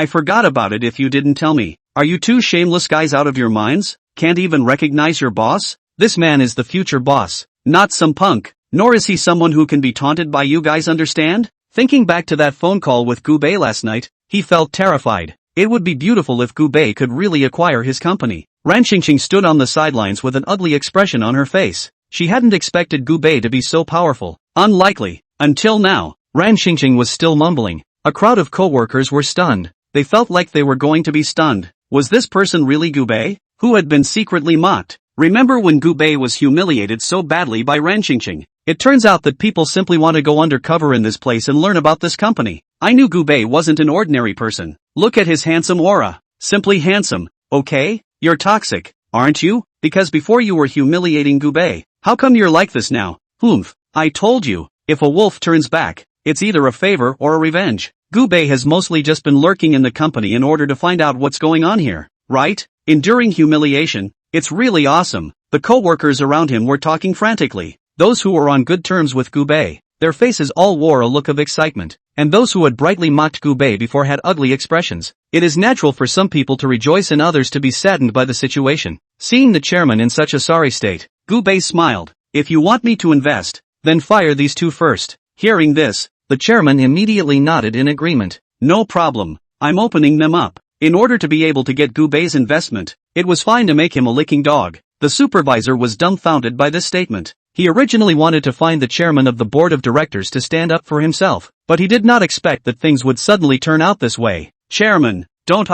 forgot about it if you didn't tell me. Are you two shameless guys out of your minds? Can't even recognize your boss? This man is the future boss, not some punk, nor is he someone who can be taunted by you guys, understand? Thinking back to that phone call with Gubei last night, he felt terrified. It would be beautiful if Gubei could really acquire his company. Ran Qingqing stood on the sidelines with an ugly expression on her face. She hadn't expected Gubei to be so powerful. Unlikely. Until now, Ran Qingqing was still mumbling. A crowd of co-workers were stunned. They felt like they were going to be stunned. Was this person really Gubei, who had been secretly mocked? Remember when Gubei was humiliated so badly by Ran Qingqing? It turns out that people simply want to go undercover in this place and learn about this company. I knew Gubei wasn't an ordinary person. Look at his handsome aura. Simply handsome, okay? You're toxic, aren't you? Because before you were humiliating Gubei. How come you're like this now? Humph, I told you, if a wolf turns back, it's either a favor or a revenge. Gubei has mostly just been lurking in the company in order to find out what's going on here, right? Enduring humiliation, it's really awesome. The co-workers around him were talking frantically. Those who were on good terms with Gubei, their faces all wore a look of excitement, and those who had brightly mocked Gubei before had ugly expressions. It is natural for some people to rejoice and others to be saddened by the situation. Seeing the chairman in such a sorry state, Gubei smiled. If you want me to invest, then fire these two first. Hearing this, the chairman immediately nodded in agreement. No problem, I'm opening them up. In order to be able to get Gubei's investment, it was fine to make him a licking dog. The supervisor was dumbfounded by this statement. He originally wanted to find the chairman of the board of directors to stand up for himself, but he did not expect that things would suddenly turn out this way. Chairman, don't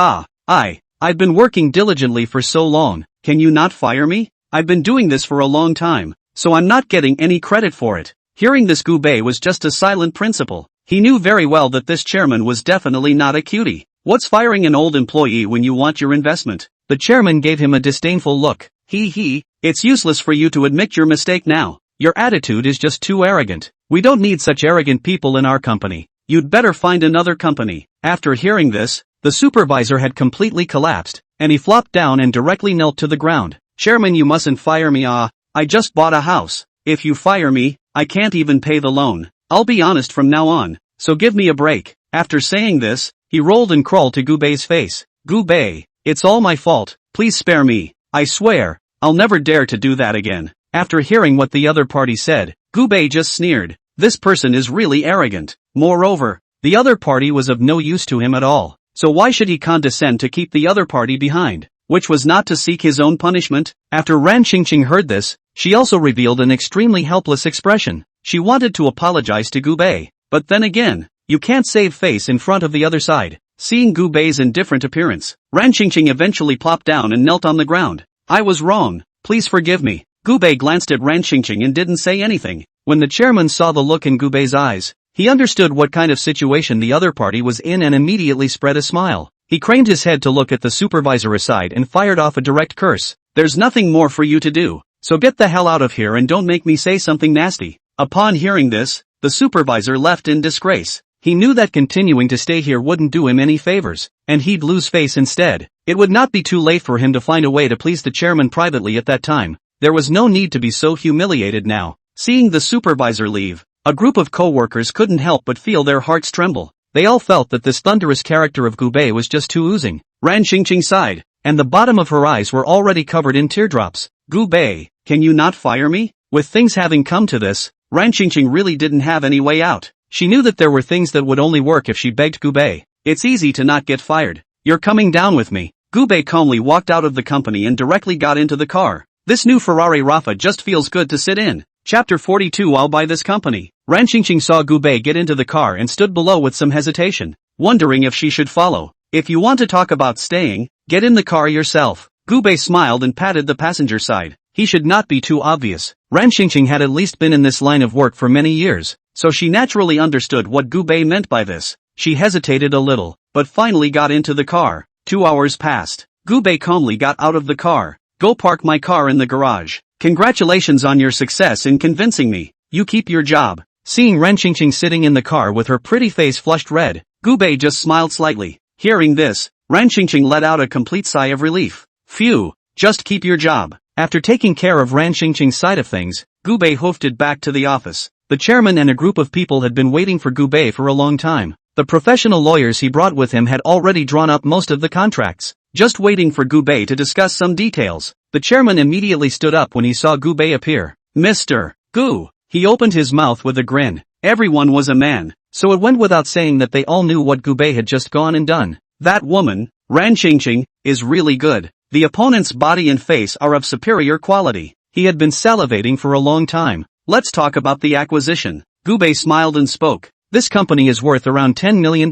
I've been working diligently for so long, can you not fire me? I've been doing this for a long time, so I'm not getting any credit for it. Hearing this, Gubei was just a silent principal. He knew very well that this chairman was definitely not a cutie. What's firing an old employee when you want your investment? The chairman gave him a disdainful look. It's useless for you to admit your mistake now. Your attitude is just too arrogant. We don't need such arrogant people in our company. You'd better find another company. After hearing this, the supervisor had completely collapsed, and he flopped down and directly knelt to the ground. Chairman, you mustn't fire me. I just bought a house. If you fire me, I can't even pay the loan. I'll be honest from now on, so give me a break. After saying this, he rolled and crawled to Gubei's face. Gubei, it's all my fault. Please spare me. I swear, I'll never dare to do that again. After hearing what the other party said, Gubei just sneered. This person is really arrogant. Moreover, the other party was of no use to him at all. So why should he condescend to keep the other party behind? Which was not to seek his own punishment? After Ran Qingqing heard this, she also revealed an extremely helpless expression. She wanted to apologize to Gubei, but then again, you can't save face in front of the other side. Seeing Gubei's indifferent appearance, Ran Qingqing eventually plopped down and knelt on the ground. I was wrong. Please forgive me. Gubei glanced at Ran Qingqing and didn't say anything. When the chairman saw the look in Gubei's eyes, he understood what kind of situation the other party was in and immediately spread a smile. He craned his head to look at the supervisor aside and fired off a direct curse. There's nothing more for you to do, so get the hell out of here and don't make me say something nasty. Upon hearing this, the supervisor left in disgrace. He knew that continuing to stay here wouldn't do him any favors, and he'd lose face instead. It would not be too late for him to find a way to please the chairman privately at that time. There was no need to be so humiliated now. Seeing the supervisor leave, a group of co-workers couldn't help but feel their hearts tremble. They all felt that this thunderous character of Gubei was just too oozing. Ran Qingqing sighed, and the bottom of her eyes were already covered in teardrops. Gubei, can you not fire me? With things having come to this, Ran Qingqing really didn't have any way out. She knew that there were things that would only work if she begged Gubei. It's easy to not get fired. You're coming down with me. Gubei calmly walked out of the company and directly got into the car. This new Ferrari Rafa just feels good to sit in. Chapter 42. I'll buy this company. Ran Qingqing saw Gubei get into the car and stood below with some hesitation, wondering if she should follow. If you want to talk about staying, get in the car yourself. Gubei smiled and patted the passenger side. He should not be too obvious. Ran Qingqing had at least been in this line of work for many years, so she naturally understood what Gubei meant by this. She hesitated a little, but finally got into the car. 2 hours passed. Gubei calmly got out of the car. Go park my car in the garage. Congratulations on your success in convincing me. You keep your job. Seeing Ran Qingqing sitting in the car with her pretty face flushed red, Gubei just smiled slightly. Hearing this, Ran Qingqing let out a complete sigh of relief. Phew, just keep your job. After taking care of Ran Qingqing's side of things, Gubei hoofed it back to the office. The chairman and a group of people had been waiting for Gubei for a long time. The professional lawyers he brought with him had already drawn up most of the contracts, just waiting for Gubei to discuss some details. The chairman immediately stood up when he saw Gubei appear. Mr. Gu. He opened his mouth with a grin. Everyone was a man, so it went without saying that they all knew what Gubei had just gone and done. That woman, Ran Qingqing, is really good. The opponent's body and face are of superior quality. He had been salivating for a long time. Let's talk about the acquisition. Gubei smiled and spoke. This company is worth around $10 million.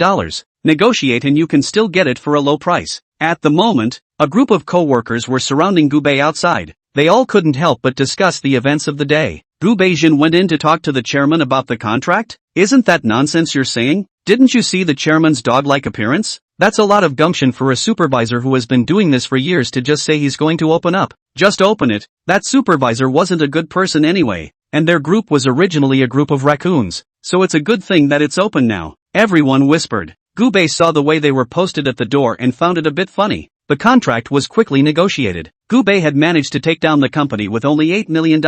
Negotiate and you can still get it for a low price. At the moment, a group of co-workers were surrounding Gubei outside. They all couldn't help but discuss the events of the day. Gubei Jin went in to talk to the chairman about the contract? Isn't that nonsense you're saying? Didn't you see the chairman's dog-like appearance? That's a lot of gumption for a supervisor who has been doing this for years to just say he's going to open up. Just open it. That supervisor wasn't a good person anyway, and their group was originally a group of raccoons, so it's a good thing that it's open now. Everyone whispered. Gubei saw the way they were posted at the door and found it a bit funny. The contract was quickly negotiated. Gubei had managed to take down the company with only $8 million.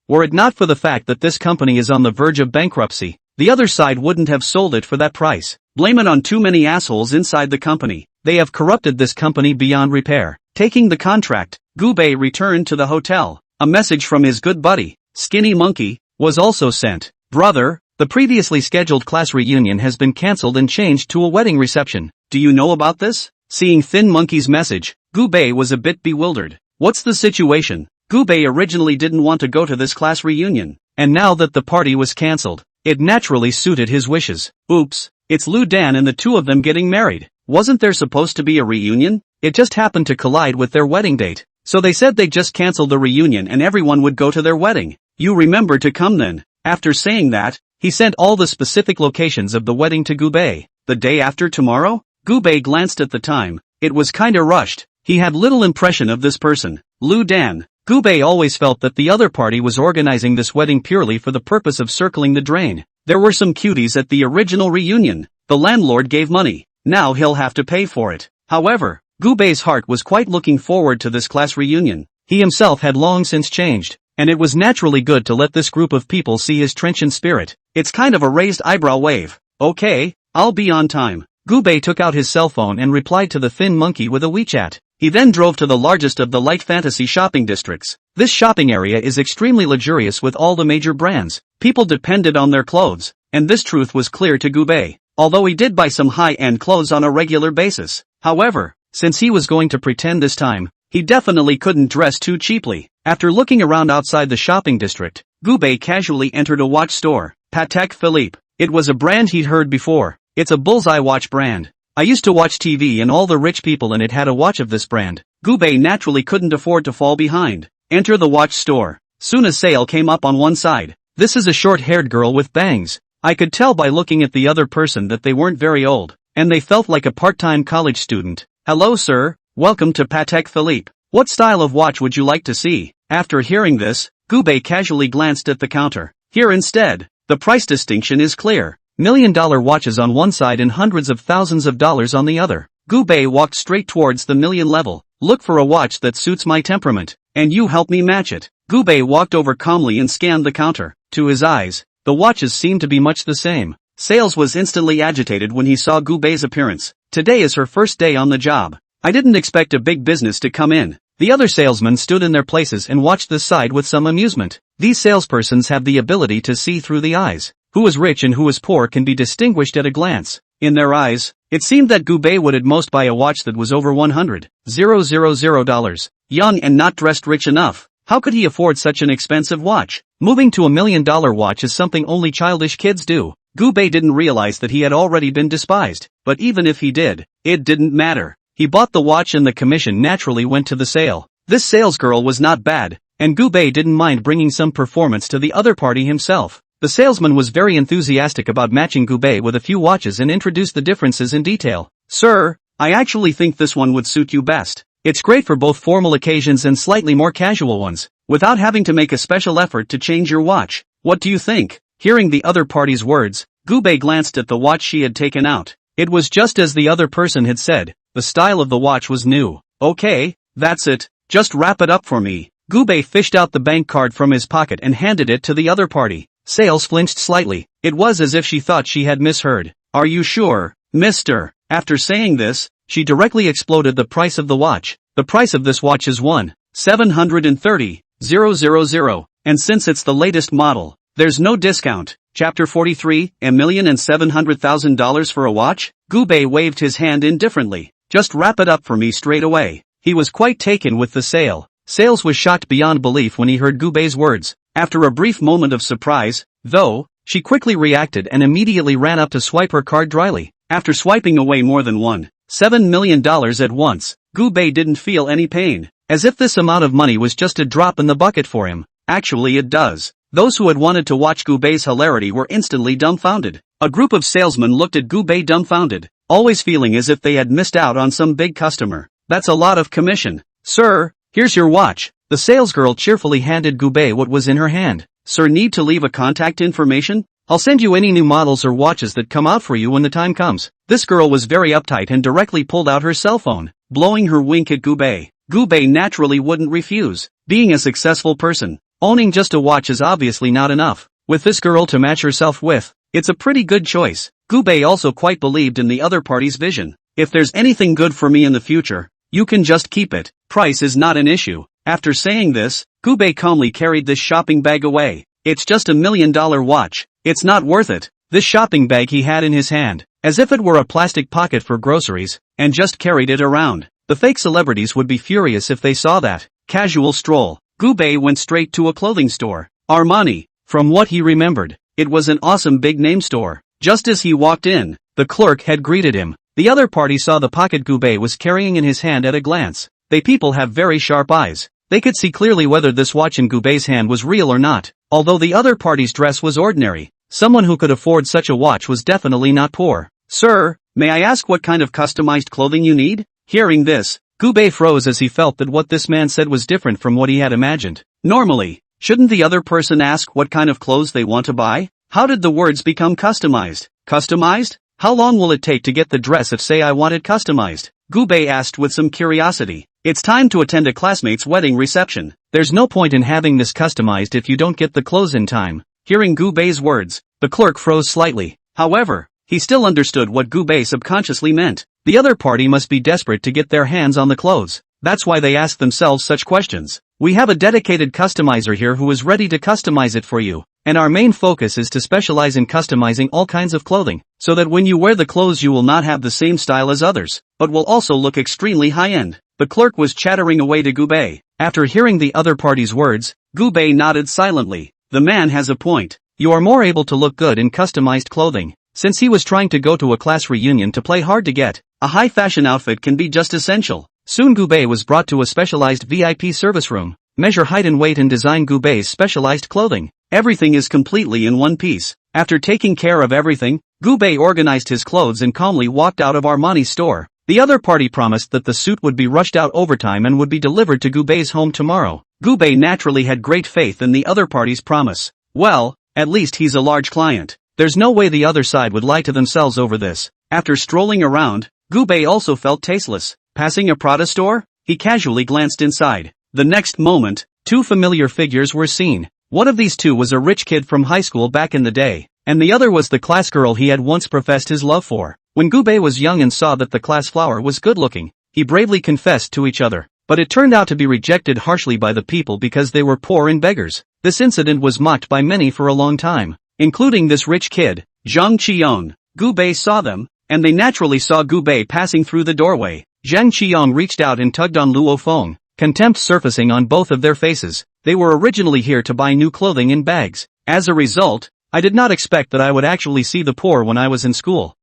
Were it not for the fact that this company is on the verge of bankruptcy, the other side wouldn't have sold it for that price. Blame it on too many assholes inside the company. They have corrupted this company beyond repair. Taking the contract, Gubei returned to the hotel. A message from his good buddy, Skinny Monkey, was also sent. Brother, the previously scheduled class reunion has been cancelled and changed to a wedding reception. Do you know about this? Seeing Thin Monkey's message, Gubei was a bit bewildered. What's the situation? Gubei originally didn't want to go to this class reunion, and now that the party was cancelled, it naturally suited his wishes. Oops, it's Lu Dan and the two of them getting married. Wasn't there supposed to be a reunion? It just happened to collide with their wedding date. So they said they just cancelled the reunion and everyone would go to their wedding. You remember to come then. After saying that, he sent all the specific locations of the wedding to Gubei. The day after tomorrow? Gubei glanced at the time. It was kinda rushed. He had little impression of this person, Lu Dan. Gubei always felt that the other party was organizing this wedding purely for the purpose of circling the drain. There were some cuties at the original reunion. The landlord gave money. Now he'll have to pay for it. However, Gubei's heart was quite looking forward to this class reunion. He himself had long since changed, and it was naturally good to let this group of people see his trenchant spirit. It's kind of a raised eyebrow wave. Okay, I'll be on time. Gubei took out his cell phone and replied to the Thin Monkey with a WeChat. He then drove to the largest of the light fantasy shopping districts. This shopping area is extremely luxurious with all the major brands. People depended on their clothes, and this truth was clear to Gubei, although he did buy some high-end clothes on a regular basis. However, since he was going to pretend this time, he definitely couldn't dress too cheaply. After looking around outside the shopping district, Gubei casually entered a watch store, Patek Philippe. It was a brand he'd heard before. It's a bullseye watch brand. I used to watch TV and all the rich people in it had a watch of this brand. Gubei naturally couldn't afford to fall behind. Enter the watch store. Soon a sale came up on one side. This is a short-haired girl with bangs. I could tell by looking at the other person that they weren't very old, and they felt like a part-time college student. Hello sir, welcome to Patek Philippe. What style of watch would you like to see? After hearing this, Gubei casually glanced at the counter. Here instead, the price distinction is clear. $1,000,000 watches on one side and hundreds of thousands of dollars on the other. Gubei walked straight towards the million level. Look for a watch that suits my temperament, and you help me match it. Gubei walked over calmly and scanned the counter. To his eyes, the watches seemed to be much the same. Sales was instantly agitated when he saw Gubei's appearance. Today is her first day on the job. I didn't expect a big business to come in. The other salesmen stood in their places and watched this side with some amusement. These salespersons have the ability to see through the eyes. Who is rich and who is poor can be distinguished at a glance. In their eyes, it seemed that Gubei would at most buy a watch that was over $100,000. Young and not dressed rich enough. How could he afford such an expensive watch? Moving to $1,000,000 watch is something only childish kids do. Gubei didn't realize that he had already been despised, but even if he did, it didn't matter. He bought the watch and the commission naturally went to the sale. This salesgirl was not bad, and Gubei didn't mind bringing some performance to the other party himself. The salesman was very enthusiastic about matching Gubei with a few watches and introduced the differences in detail. Sir, I actually think this one would suit you best. It's great for both formal occasions and slightly more casual ones, without having to make a special effort to change your watch. What do you think? Hearing the other party's words, Gubei glanced at the watch she had taken out. It was just as the other person had said. The style of the watch was new. Okay, that's it. Just wrap it up for me. Gubei fished out the bank card from his pocket and handed it to the other party. Sales flinched slightly. It was as if she thought she had misheard. Are you sure, mister? After saying this, she directly exploded the price of the watch. The price of this watch is $1,730,000, and since it's the latest model, there's no discount. Chapter 43, $1,700,000 for a watch? Gubei waved his hand indifferently. Just wrap it up for me straight away. He was quite taken with the sale. Sales was shocked beyond belief when he heard Gubei's words. After a brief moment of surprise, though, she quickly reacted and immediately ran up to swipe her card dryly. After swiping away more than $1.7 million at once, Gubei didn't feel any pain. As if this amount of money was just a drop in the bucket for him. Actually it does. Those who had wanted to watch Gubei's hilarity were instantly dumbfounded. A group of salesmen looked at Gubei dumbfounded, always feeling as if they had missed out on some big customer. That's a lot of commission. Sir, here's your watch. The salesgirl cheerfully handed Gubei what was in her hand. Sir, need to leave a contact information? I'll send you any new models or watches that come out for you when the time comes. This girl was very uptight and directly pulled out her cell phone, blowing her wink at Gubei. Gubei naturally wouldn't refuse. Being a successful person, owning just a watch is obviously not enough. With this girl to match herself with, it's a pretty good choice. Gubei also quite believed in the other party's vision. If there's anything good for me in the future, you can just keep it. Price is not an issue. After saying this, Gubei calmly carried this shopping bag away. It's just $1 million watch. It's not worth it. This shopping bag he had in his hand, as if it were a plastic pocket for groceries, and just carried it around. The fake celebrities would be furious if they saw that. Casual stroll. Gubei went straight to a clothing store. Armani. From what he remembered, it was an awesome big name store. Just as he walked in, the clerk had greeted him. The other party saw the pocket Gubei was carrying in his hand at a glance. They people have very sharp eyes. They could see clearly whether this watch in Gubei's hand was real or not. Although the other party's dress was ordinary, someone who could afford such a watch was definitely not poor. Sir, may I ask what kind of customized clothing you need? Hearing this, Gubei froze as he felt that what this man said was different from what he had imagined. Normally, shouldn't the other person ask what kind of clothes they want to buy? How did the words become customized? Customized? How long will it take to get the dress if say I want it customized? Gubei asked with some curiosity. It's time to attend a classmate's wedding reception. There's no point in having this customized if you don't get the clothes in time. Hearing Gubei's words, the clerk froze slightly. However, he still understood what Gubei subconsciously meant. The other party must be desperate to get their hands on the clothes. That's why they ask themselves such questions. We have a dedicated customizer here who is ready to customize it for you. And our main focus is to specialize in customizing all kinds of clothing, so that when you wear the clothes you will not have the same style as others, but will also look extremely high-end. The clerk was chattering away to Gubei. After hearing the other party's words, Gubei nodded silently. The man has a point. You are more able to look good in customized clothing. Since he was trying to go to a class reunion to play hard to get, a high-fashion outfit can be just essential. Soon Gubei was brought to a specialized VIP service room. Measure height and weight and design Gubei's specialized clothing. Everything is completely in one piece. After taking care of everything, Gubei organized his clothes and calmly walked out of Armani's store. The other party promised that the suit would be rushed out overtime and would be delivered to Gubei's home tomorrow. Gubei naturally had great faith in the other party's promise. Well, at least he's a large client. There's no way the other side would lie to themselves over this. After strolling around, Gubei also felt tasteless. Passing a Prada store, he casually glanced inside. The next moment, two familiar figures were seen. One of these two was a rich kid from high school back in the day, and the other was the class girl he had once professed his love for. When Gubei was young and saw that the class flower was good-looking, he bravely confessed to each other. But it turned out to be rejected harshly by the people because they were poor and beggars. This incident was mocked by many for a long time, including this rich kid, Zhang Qiong. Gubei saw them, and they naturally saw Gubei passing through the doorway. Zhang Qiong reached out and tugged on Luo Feng, contempt surfacing on both of their faces. They were originally here to buy new clothing and bags. As a result, I did not expect that I would actually see the poor when I was in school.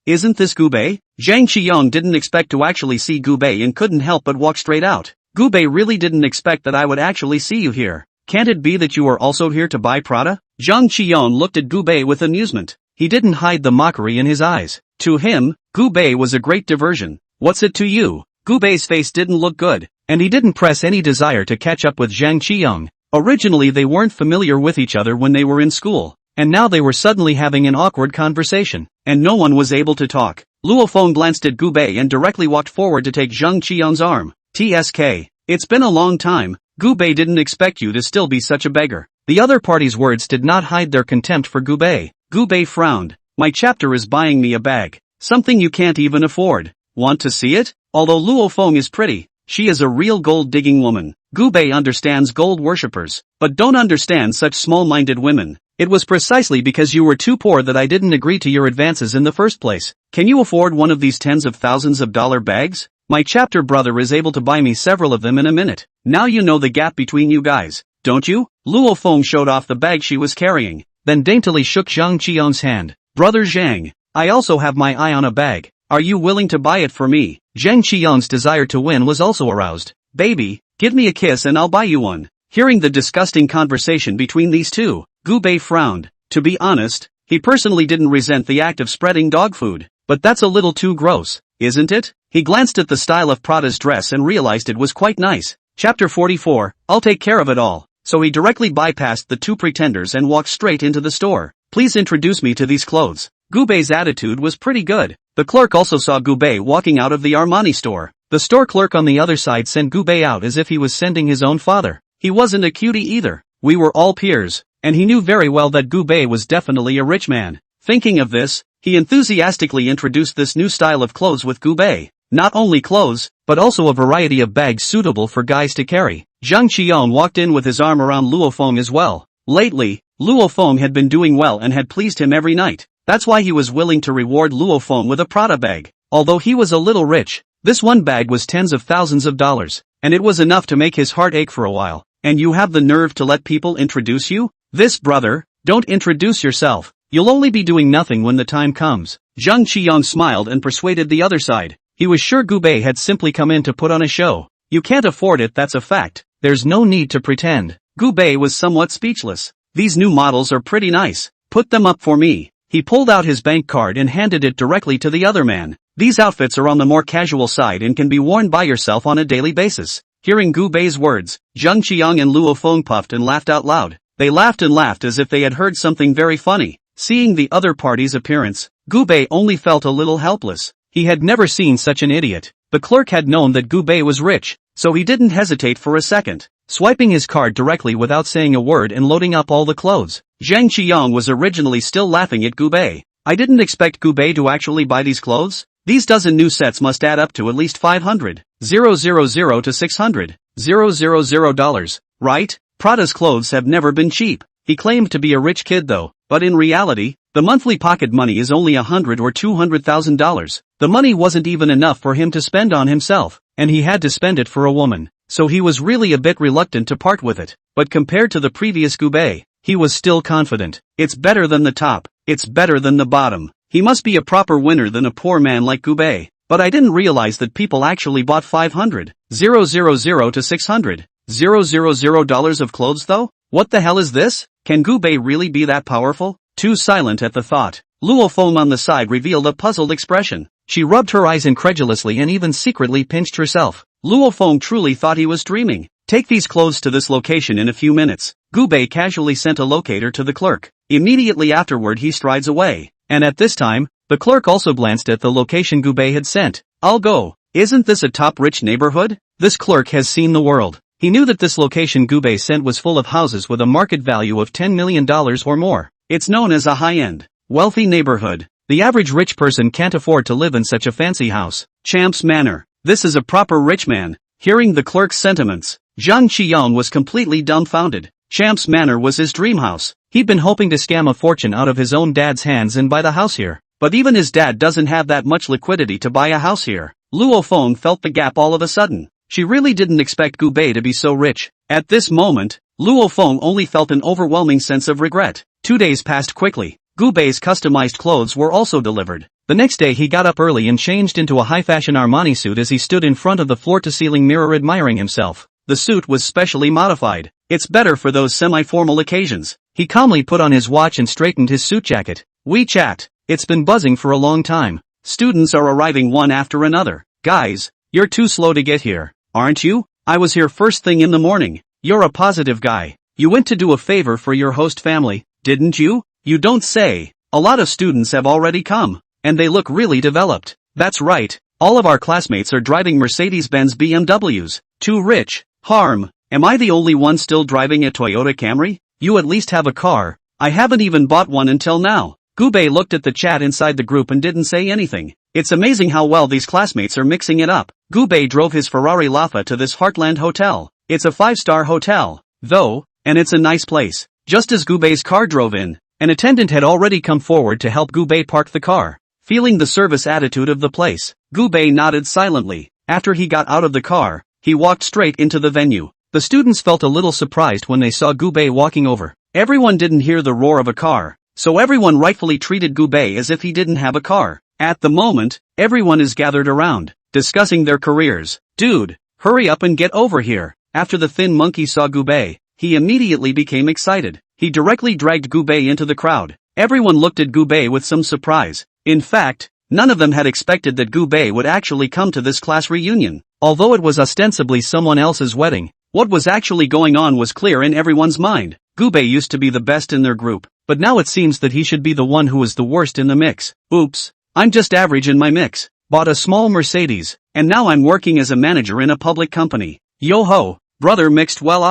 Isn't this Gubei? Zhang Qiong didn't expect to actually see Gubei and couldn't help but walk straight out. Gubei really didn't expect that I would actually see you here. Can't it be that you are also here to buy Prada? Zhang Qiong looked at Gubei with amusement. He didn't hide the mockery in his eyes. To him, Gubei was a great diversion. What's it to you? Gubei's face didn't look good, and he didn't press any desire to catch up with Zhang Qiong. Originally they weren't familiar with each other when they were in school, and now they were suddenly having an awkward conversation, and no one was able to talk. Luo Feng glanced at Gubei and directly walked forward to take Zhang Qiong's arm. TSK. It's been a long time. Gubei didn't expect you to still be such a beggar. The other party's words did not hide their contempt for Gubei. Gubei frowned. My chapter is buying me a bag. Something you can't even afford. Want to see it? Although Luo Feng is pretty, she is a real gold-digging woman. Gubei understands gold worshippers, but don't understand such small-minded women. It was precisely because you were too poor that I didn't agree to your advances in the first place. Can you afford one of these tens of thousands of dollar bags? My chapter brother is able to buy me several of them in a minute. Now you know the gap between you guys, don't you? Luo Feng showed off the bag she was carrying, then daintily shook Zhang Qiong's hand. Brother Zhang, I also have my eye on a bag. Are you willing to buy it for me? Zhang Qiong's desire to win was also aroused. Baby, give me a kiss and I'll buy you one. Hearing the disgusting conversation between these two, Gubei frowned. To be honest, he personally didn't resent the act of spreading dog food, but that's a little too gross, isn't it? He glanced at the style of Prada's dress and realized it was quite nice. Chapter 44, I'll take care of it all. So he directly bypassed the two pretenders and walked straight into the store. Please introduce me to these clothes. Gubei's attitude was pretty good. The clerk also saw Gubei walking out of the Armani store. The store clerk on the other side sent Gubei out as if he was sending his own father. He wasn't a cutie either. We were all peers, and he knew very well that Gubei was definitely a rich man. Thinking of this, he enthusiastically introduced this new style of clothes with Gubei. Not only clothes, but also a variety of bags suitable for guys to carry. Zhang Qiong walked in with his arm around Luo Feng as well. Lately, Luo Feng had been doing well and had pleased him every night. That's why he was willing to reward Luo Feng with a Prada bag. Although he was a little rich, this one bag was tens of thousands of dollars, and it was enough to make his heart ache for a while. And you have the nerve to let people introduce you? This brother, don't introduce yourself. You'll only be doing nothing when the time comes. Zhang Qiong smiled and persuaded the other side. He was sure Gubei had simply come in to put on a show. You can't afford it, that's a fact. There's no need to pretend. Gubei was somewhat speechless. These new models are pretty nice. Put them up for me. He pulled out his bank card and handed it directly to the other man. These outfits are on the more casual side and can be worn by yourself on a daily basis. Hearing Gubei's words, Zhang Qiong and Luo Feng puffed and laughed out loud. They laughed and laughed as if they had heard something very funny. Seeing the other party's appearance, Gubei only felt a little helpless. He had never seen such an idiot. The clerk had known that Gubei was rich, so he didn't hesitate for a second, swiping his card directly without saying a word and loading up all the clothes. Zhang Qiong was originally still laughing at Gubei. I didn't expect Gubei to actually buy these clothes. These dozen new sets must add up to at least $500,000 to $600,000, right? Prada's clothes have never been cheap. He claimed to be a rich kid though, but in reality, the monthly pocket money is only $100,000 or $200,000. The money wasn't even enough for him to spend on himself, and he had to spend it for a woman, so he was really a bit reluctant to part with it. But compared to the previous Gubei, he was still confident. It's better than the top, it's better than the bottom. He must be a proper winner than a poor man like Gubei. But I didn't realize that people actually bought $500,000 to $600,000 of clothes though? What the hell is this? Can Gubei really be that powerful? Too silent at the thought, Luo Feng on the side revealed a puzzled expression. She rubbed her eyes incredulously and even secretly pinched herself. Luo Feng truly thought he was dreaming. Take these clothes to this location in a few minutes. Gubei casually sent a locator to the clerk. Immediately afterward he strides away. And at this time, the clerk also glanced at the location Gubei had sent. I'll go. Isn't this a top rich neighborhood? This clerk has seen the world. He knew that this location Gubei sent was full of houses with a market value of $10 million or more. It's known as a high-end, wealthy neighborhood. The average rich person can't afford to live in such a fancy house. Champ's Manor. This is a proper rich man. Hearing the clerk's sentiments, Zhang Qian was completely dumbfounded. Champ's Manor was his dream house. He'd been hoping to scam a fortune out of his own dad's hands and buy the house here. But even his dad doesn't have that much liquidity to buy a house here. Luo Feng felt the gap all of a sudden. She really didn't expect Gubei to be so rich. At this moment, Luo Feng only felt an overwhelming sense of regret. 2 days passed quickly. Gubei's customized clothes were also delivered. The next day he got up early and changed into a high-fashion Armani suit as he stood in front of the floor-to-ceiling mirror admiring himself. The suit was specially modified. It's better for those semi-formal occasions. He calmly put on his watch and straightened his suit jacket. WeChat. It's been buzzing for a long time. Students are arriving one after another. Guys, you're too slow to get here, aren't you? I was here first thing in the morning. You're a positive guy. You went to do a favor for your host family, didn't you? You don't say. A lot of students have already come, and they look really developed. That's right. All of our classmates are driving Mercedes-Benz BMWs. Too rich. Harm. Am I the only one still driving a Toyota Camry? You at least have a car. I haven't even bought one until now. Gubei looked at the chat inside the group and didn't say anything. It's amazing how well these classmates are mixing it up. Gubei drove his Ferrari Laffa to this Heartland hotel. It's a 5-star hotel, though, and it's a nice place. Just as Gubei's car drove in, an attendant had already come forward to help Gubei park the car. Feeling the service attitude of the place, Gubei nodded silently. After he got out of the car, he walked straight into the venue. The students felt a little surprised when they saw Gubei walking over. Everyone didn't hear the roar of a car, so everyone rightfully treated Gubei as if he didn't have a car. At the moment, everyone is gathered around, discussing their careers. Dude, hurry up and get over here. After the thin monkey saw Gubei, he immediately became excited. He directly dragged Gubei into the crowd. Everyone looked at Gubei with some surprise. In fact, none of them had expected that Gubei would actually come to this class reunion. Although it was ostensibly someone else's wedding, what was actually going on was clear in everyone's mind. Gubei used to be the best in their group, but now it seems that he should be the one who is the worst in the mix. Oops, I'm just average in my mix. Bought a small Mercedes, and now I'm working as a manager in a public company. Yo ho, brother mixed well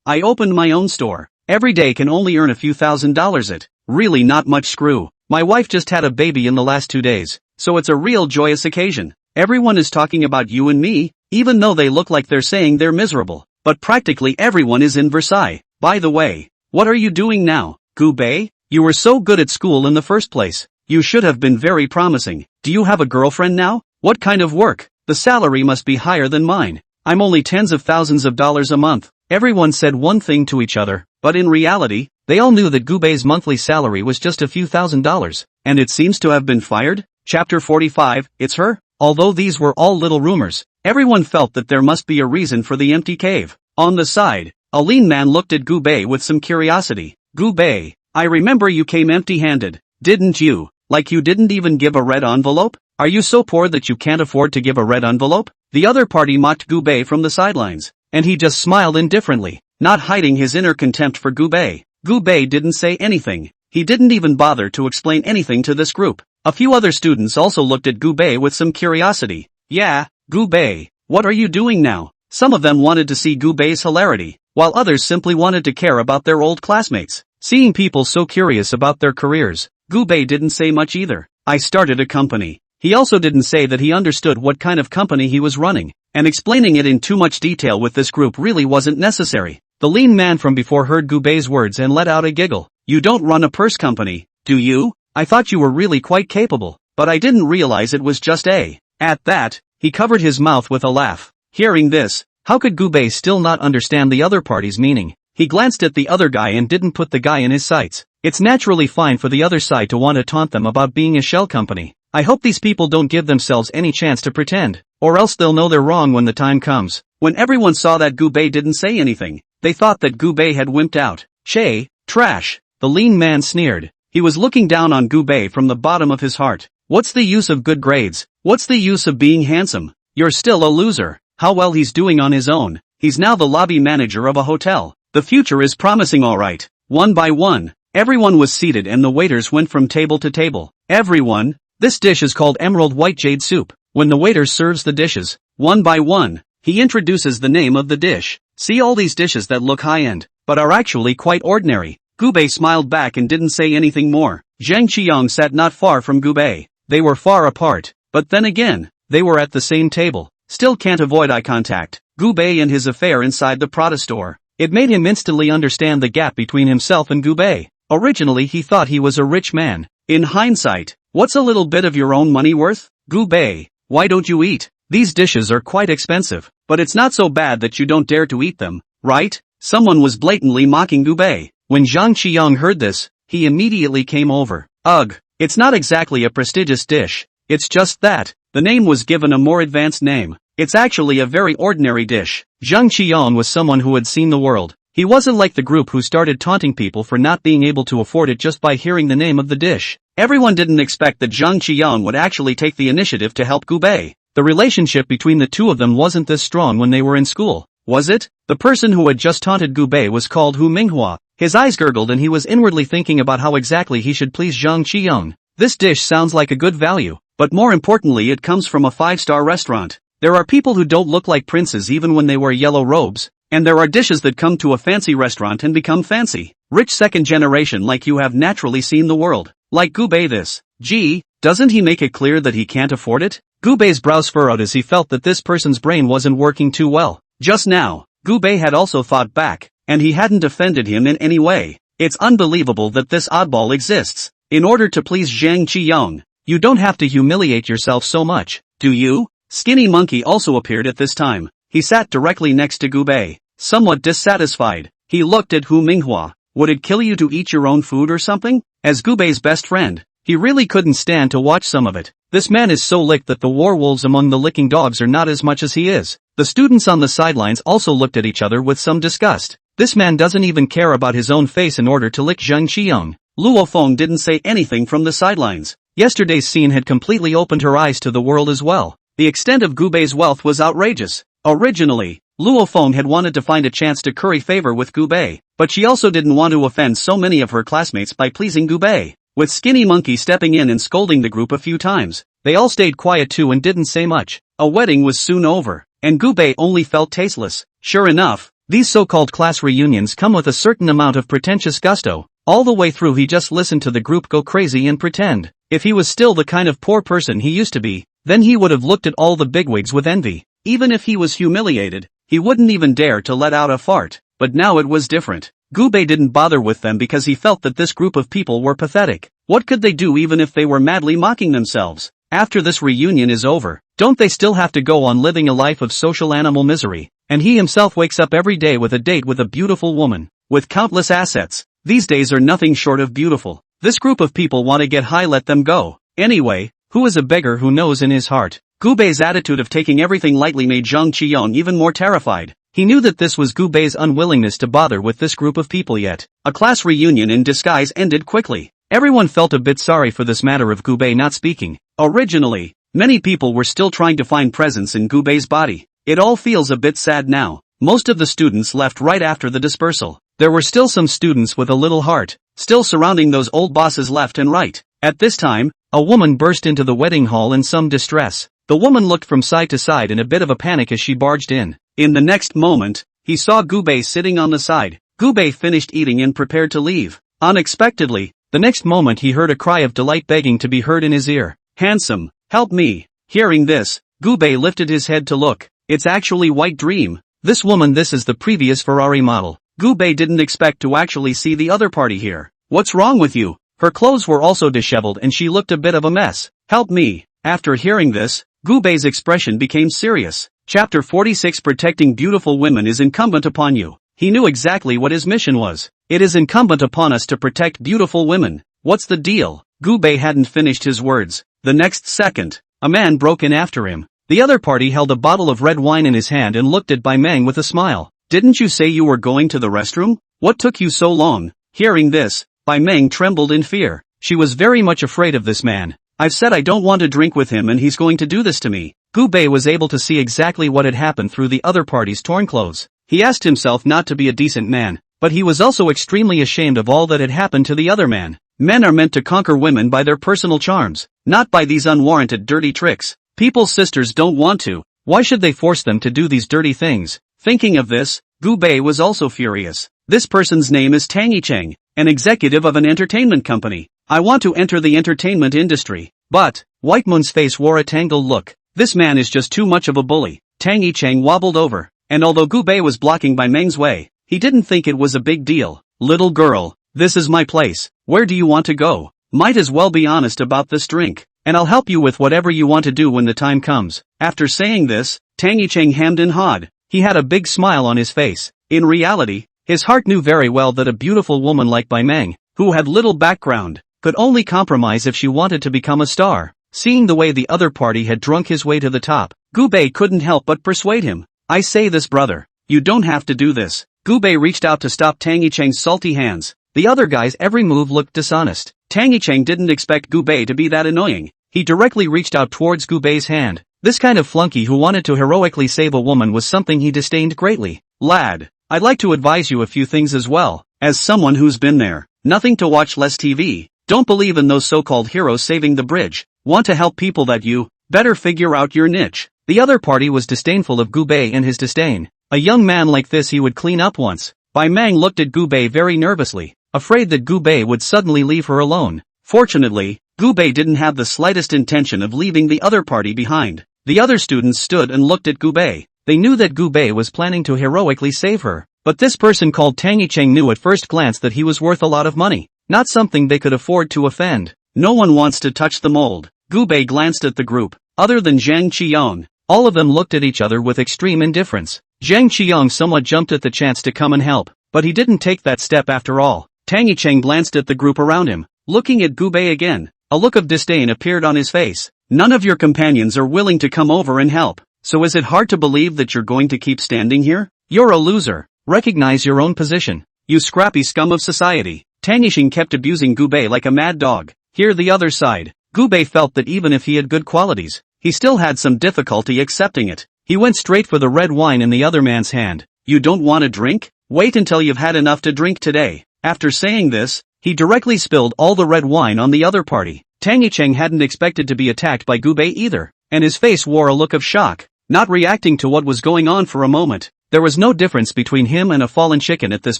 I opened my own store. Every day can only earn a few $1,000s it. Really not much screw. My wife just had a baby in the last 2 days, so it's a real joyous occasion. Everyone is talking about you and me, even though they look like they're saying they're miserable. But practically everyone is in Versailles. By the way, what are you doing now, Gubei? You were so good at school in the first place. You should have been very promising. Do you have a girlfriend now? What kind of work? The salary must be higher than mine. I'm only tens of thousands of dollars a month. Everyone said one thing to each other, but in reality, they all knew that Gubei's monthly salary was just a few $1,000s, and it seems to have been fired. Chapter 45, it's her? Although these were all little rumors, everyone felt that there must be a reason for the empty cave. On the side, a lean man looked at Gubei with some curiosity. Gubei, I remember you came empty-handed, didn't you? Like you didn't even give a red envelope? Are you so poor that you can't afford to give a red envelope? The other party mocked Gubei from the sidelines, and he just smiled indifferently, not hiding his inner contempt for Gubei. Gubei didn't say anything. He didn't even bother to explain anything to this group. A few other students also looked at Gubei with some curiosity. Yeah, Gubei, what are you doing now? Some of them wanted to see Gubei's hilarity, while others simply wanted to care about their old classmates. Seeing people so curious about their careers, Gubei didn't say much either. I started a company. He also didn't say that he understood what kind of company he was running, and explaining it in too much detail with this group really wasn't necessary. The lean man from before heard Gubei's words and let out a giggle. You don't run a purse company, do you? I thought you were really quite capable, but I didn't realize it was just a. At that, he covered his mouth with a laugh. Hearing this, how could Gubei still not understand the other party's meaning? He glanced at the other guy and didn't put the guy in his sights. It's naturally fine for the other side to want to taunt them about being a shell company. I hope these people don't give themselves any chance to pretend, or else they'll know they're wrong when the time comes. When everyone saw that Gubei didn't say anything, they thought that Gubei had wimped out. Che, trash, the lean man sneered. He was looking down on Gubei from the bottom of his heart. What's the use of good grades? What's the use of being handsome? You're still a loser. How well he's doing on his own. he's now the lobby manager of a hotel. The future is promising alright. One by one, everyone was seated and the waiters went from table to table. Everyone, this dish is called emerald white jade soup. When the waiter serves the dishes, one by one, he introduces the name of the dish. See all these dishes that look high-end, but are actually quite ordinary. Gubei smiled back and didn't say anything more. Zhang Qiang sat not far from Gubei. They were far apart, but then again, they were at the same table. Still can't avoid eye contact. Gubei and his affair inside the Prada store. It made him instantly understand the gap between himself and Gubei. Originally he thought he was a rich man. In hindsight, what's a little bit of your own money worth? Gubei, why don't you eat? These dishes are quite expensive, but it's not so bad that you don't dare to eat them, right? Someone was blatantly mocking Gubei. When Zhang Qiang heard this, he immediately came over. Ugh, it's not exactly a prestigious dish. It's just that, the name was given a more advanced name. It's actually a very ordinary dish. Zhang Qiang was someone who had seen the world. He wasn't like the group who started taunting people for not being able to afford it just by hearing the name of the dish. Everyone didn't expect that Zhang Qiang would actually take the initiative to help Gubei. The relationship between the two of them wasn't this strong when they were in school, was it? The person who had just taunted Gubei was called Hu Minghua. His eyes gurgled and he was inwardly thinking about how exactly he should please Zhang Qiang. This dish sounds like a good value, but more importantly it comes from a 5-star restaurant. There are people who don't look like princes even when they wear yellow robes, and there are dishes that come to a fancy restaurant and become fancy. Rich second generation like you have naturally seen the world. Like Gubei this. Gee, doesn't he make it clear that he can't afford it? Gubei's brows furrowed as he felt that this person's brain wasn't working too well. Just now, Gubei had also thought back, and he hadn't offended him in any way. It's unbelievable that this oddball exists. In order to please Zhang Qiang, you don't have to humiliate yourself so much, do you? Skinny Monkey also appeared at this time. He sat directly next to Gubei, somewhat dissatisfied. He looked at Hu Minghua. Would it kill you to eat your own food or something? As Gubei's best friend, he really couldn't stand to watch some of it. This man is so licked that the war wolves among the licking dogs are not as much as he is. The students on the sidelines also looked at each other with some disgust. This man doesn't even care about his own face in order to lick Zhang Qiang. Luo Feng didn't say anything from the sidelines. Yesterday's scene had completely opened her eyes to the world as well. The extent of Gubei's wealth was outrageous. Originally, Luo Feng had wanted to find a chance to curry favor with Gubei, but she also didn't want to offend so many of her classmates by pleasing Gubei. With Skinny Monkey stepping in and scolding the group a few times, they all stayed quiet too and didn't say much. A wedding was soon over, and Gubei only felt tasteless. Sure enough, these so-called class reunions come with a certain amount of pretentious gusto. All the way through he just listened to the group go crazy and pretend. If he was still the kind of poor person he used to be, then he would have looked at all the bigwigs with envy. Even if he was humiliated, he wouldn't even dare to let out a fart. But now it was different. Gubei didn't bother with them because he felt that this group of people were pathetic. What could they do even if they were madly mocking themselves? After this reunion is over, don't they still have to go on living a life of social animal misery? And he himself wakes up every day with a date with a beautiful woman, with countless assets. These days are nothing short of beautiful. This group of people want to get high, let them go. Anyway, who is a beggar who knows in his heart? Gubei's attitude of taking everything lightly made Zhang Qiang even more terrified. He knew that this was Gubei's unwillingness to bother with this group of people yet. A class reunion in disguise ended quickly. Everyone felt a bit sorry for this matter of Gubei not speaking. Originally, many people were still trying to find presents in Gubei's body. It all feels a bit sad now. Most of the students left right after the dispersal. There were still some students with a little heart, still surrounding those old bosses left and right. At this time, a woman burst into the wedding hall in some distress. The woman looked from side to side in a bit of a panic as she barged in. In the next moment, he saw Gubei sitting on the side. Gubei finished eating and prepared to leave. Unexpectedly, the next moment he heard a cry of delight begging to be heard in his ear. "Handsome, help me." Hearing this, Gubei lifted his head to look. It's actually White Dream. This woman, this is the previous Ferrari model. Gubei didn't expect to actually see the other party here. "What's wrong with you?" Her clothes were also disheveled and she looked a bit of a mess. "Help me." After hearing this, Gubei's expression became serious. Chapter 46 Protecting beautiful women is incumbent upon you. He knew exactly what his mission was. It is incumbent upon us to protect beautiful women. What's the deal? Gubei hadn't finished his words. The next second, a man broke in after him. The other party held a bottle of red wine in his hand and looked at Bai Meng with a smile. "Didn't you say you were going to the restroom? What took you so long?" Hearing this, Bai Meng trembled in fear. She was very much afraid of this man. "I've said I don't want to drink with him and he's going to do this to me." Gubei was able to see exactly what had happened through the other party's torn clothes. He asked himself not to be a decent man, but he was also extremely ashamed of all that had happened to the other man. Men are meant to conquer women by their personal charms, not by these unwarranted dirty tricks. People's sisters don't want to. Why should they force them to do these dirty things? Thinking of this, Gu Bei was also furious. This person's name is Tangy Cheng, an executive of an entertainment company. I want to enter the entertainment industry. But, White Moon's face wore a tangled look. This man is just too much of a bully. Tangy Cheng wobbled over, and although Gu Bei was blocking Bai Meng's way, he didn't think it was a big deal. Little girl, this is my place. Where do you want to go? Might as well be honest about this drink, and I'll help you with whatever you want to do when the time comes. After saying this, Tangy Cheng hemmed and hawed. He had a big smile on his face. In reality, his heart knew very well that a beautiful woman like Bai Meng, who had little background, could only compromise if she wanted to become a star. Seeing the way the other party had drunk his way to the top, Gu Bei couldn't help but persuade him. I say this, brother. You don't have to do this. Gu Bei reached out to stop Tangy Cheng's salty hands. The other guy's every move looked dishonest. Tangy Cheng didn't expect Gu Bei to be that annoying. He directly reached out towards Gu Bei's hand. This kind of flunky who wanted to heroically save a woman was something he disdained greatly. Lad, I'd like to advise you a few things as well. As someone who's been there, nothing to watch, less TV. Don't believe in those so-called heroes saving the bridge. Want to help people that you better figure out your niche. The other party was disdainful of Gu Bei and his disdain. A young man like this he would clean up once. Bai Meng looked at Gu Bei very nervously, afraid that Gu Bei would suddenly leave her alone. Fortunately, Gu Bei didn't have the slightest intention of leaving the other party behind. The other students stood and looked at Gu Bei. They knew that Gu Bei was planning to heroically save her, but this person called Tangy Cheng knew at first glance that he was worth a lot of money, not something they could afford to offend. No one wants to touch the mold. Gu Bei glanced at the group. Other than Zhang Qiong, all of them looked at each other with extreme indifference. Zhang Qiong somewhat jumped at the chance to come and help, but he didn't take that step after all. Tangy Cheng glanced at the group around him, looking at Gu Bei again. A look of disdain appeared on his face. None of your companions are willing to come over and help, so is it hard to believe that you're going to keep standing here? You're a loser. Recognize your own position. You scrappy scum of society. Tangy Cheng kept abusing Gu Bei like a mad dog. Here the other side. Gu Bei felt that even if he had good qualities, he still had some difficulty accepting it. He went straight for the red wine in the other man's hand. You don't want a drink? Wait until you've had enough to drink today. After saying this, he directly spilled all the red wine on the other party. Tangy Cheng hadn't expected to be attacked by Gu Bei either, and his face wore a look of shock, not reacting to what was going on for a moment. There was no difference between him and a fallen chicken at this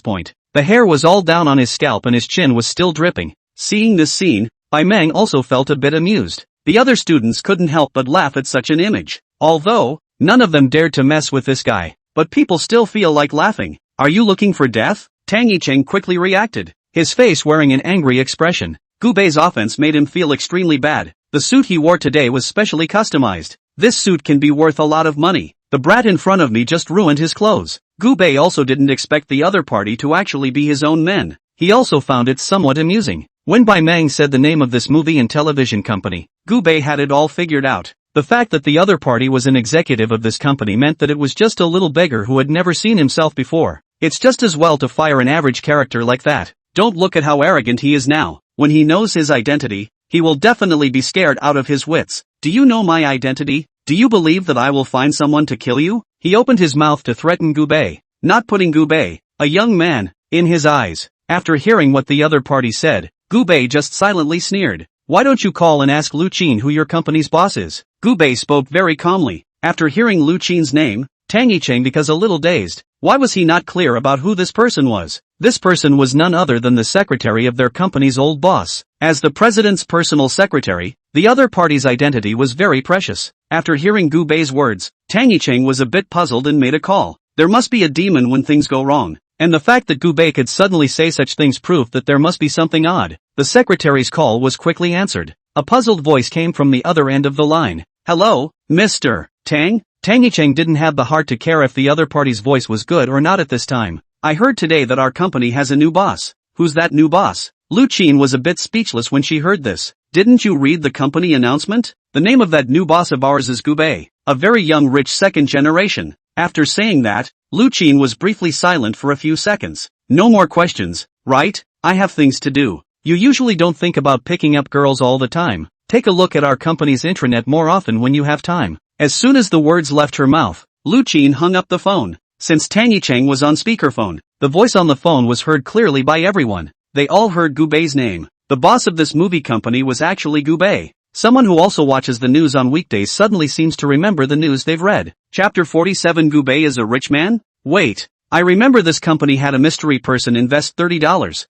point. The hair was all down on his scalp and his chin was still dripping. Seeing this scene, Bai Meng also felt a bit amused. The other students couldn't help but laugh at such an image. Although, none of them dared to mess with this guy, but people still feel like laughing. Are you looking for death? Tangy Cheng quickly reacted, his face wearing an angry expression. Gu Bei's offense made him feel extremely bad. The suit he wore today was specially customized. This suit can be worth a lot of money. The brat in front of me just ruined his clothes. Gu Bei also didn't expect the other party to actually be his own men. He also found it somewhat amusing. When Bai Meng said the name of this movie and television company, Gu Bei had it all figured out. The fact that the other party was an executive of this company meant that it was just a little beggar who had never seen himself before. It's just as well to fire an average character like that. Don't look at how arrogant he is now. When he knows his identity, he will definitely be scared out of his wits. Do you know my identity? Do you believe that I will find someone to kill you? He opened his mouth to threaten Gu Bei, not putting Gu Bei, a young man, in his eyes. After hearing what the other party said, Gu Bei just silently sneered. Why don't you call and ask Lu Qin who your company's boss is? Gu Bei spoke very calmly. After hearing Lu Qin's name, Tangy Cheng became a little dazed. Why was he not clear about who this person was? This person was none other than the secretary of their company's old boss. As the president's personal secretary, the other party's identity was very precious. After hearing Gu Bei's words, Tangy Cheng was a bit puzzled and made a call. There must be a demon when things go wrong. And the fact that Gu Bei could suddenly say such things proved that there must be something odd. The secretary's call was quickly answered. A puzzled voice came from the other end of the line. Hello, Mr. Tang? Tangy Cheng didn't have the heart to care if the other party's voice was good or not at this time. I heard today that our company has a new boss. Who's that new boss? Lu Qin was a bit speechless when she heard this. Didn't you read the company announcement? The name of that new boss of ours is Gu Bei, a very young rich second generation. After saying that, Lu Qin was briefly silent for a few seconds. No more questions, right? I have things to do. You usually don't think about picking up girls all the time. Take a look at our company's intranet more often when you have time. As soon as the words left her mouth, Lu Qin hung up the phone. since Tang Yicheng was on speakerphone. The voice on the phone was heard clearly by everyone. They all heard Gu Bei's name. The boss of this movie company was actually Gu Bei. Someone who also watches the news on weekdays suddenly seems to remember the news they've read. Chapter 47. Gu Bei is a rich man? Wait. I remember this company had a mystery person invest $30,000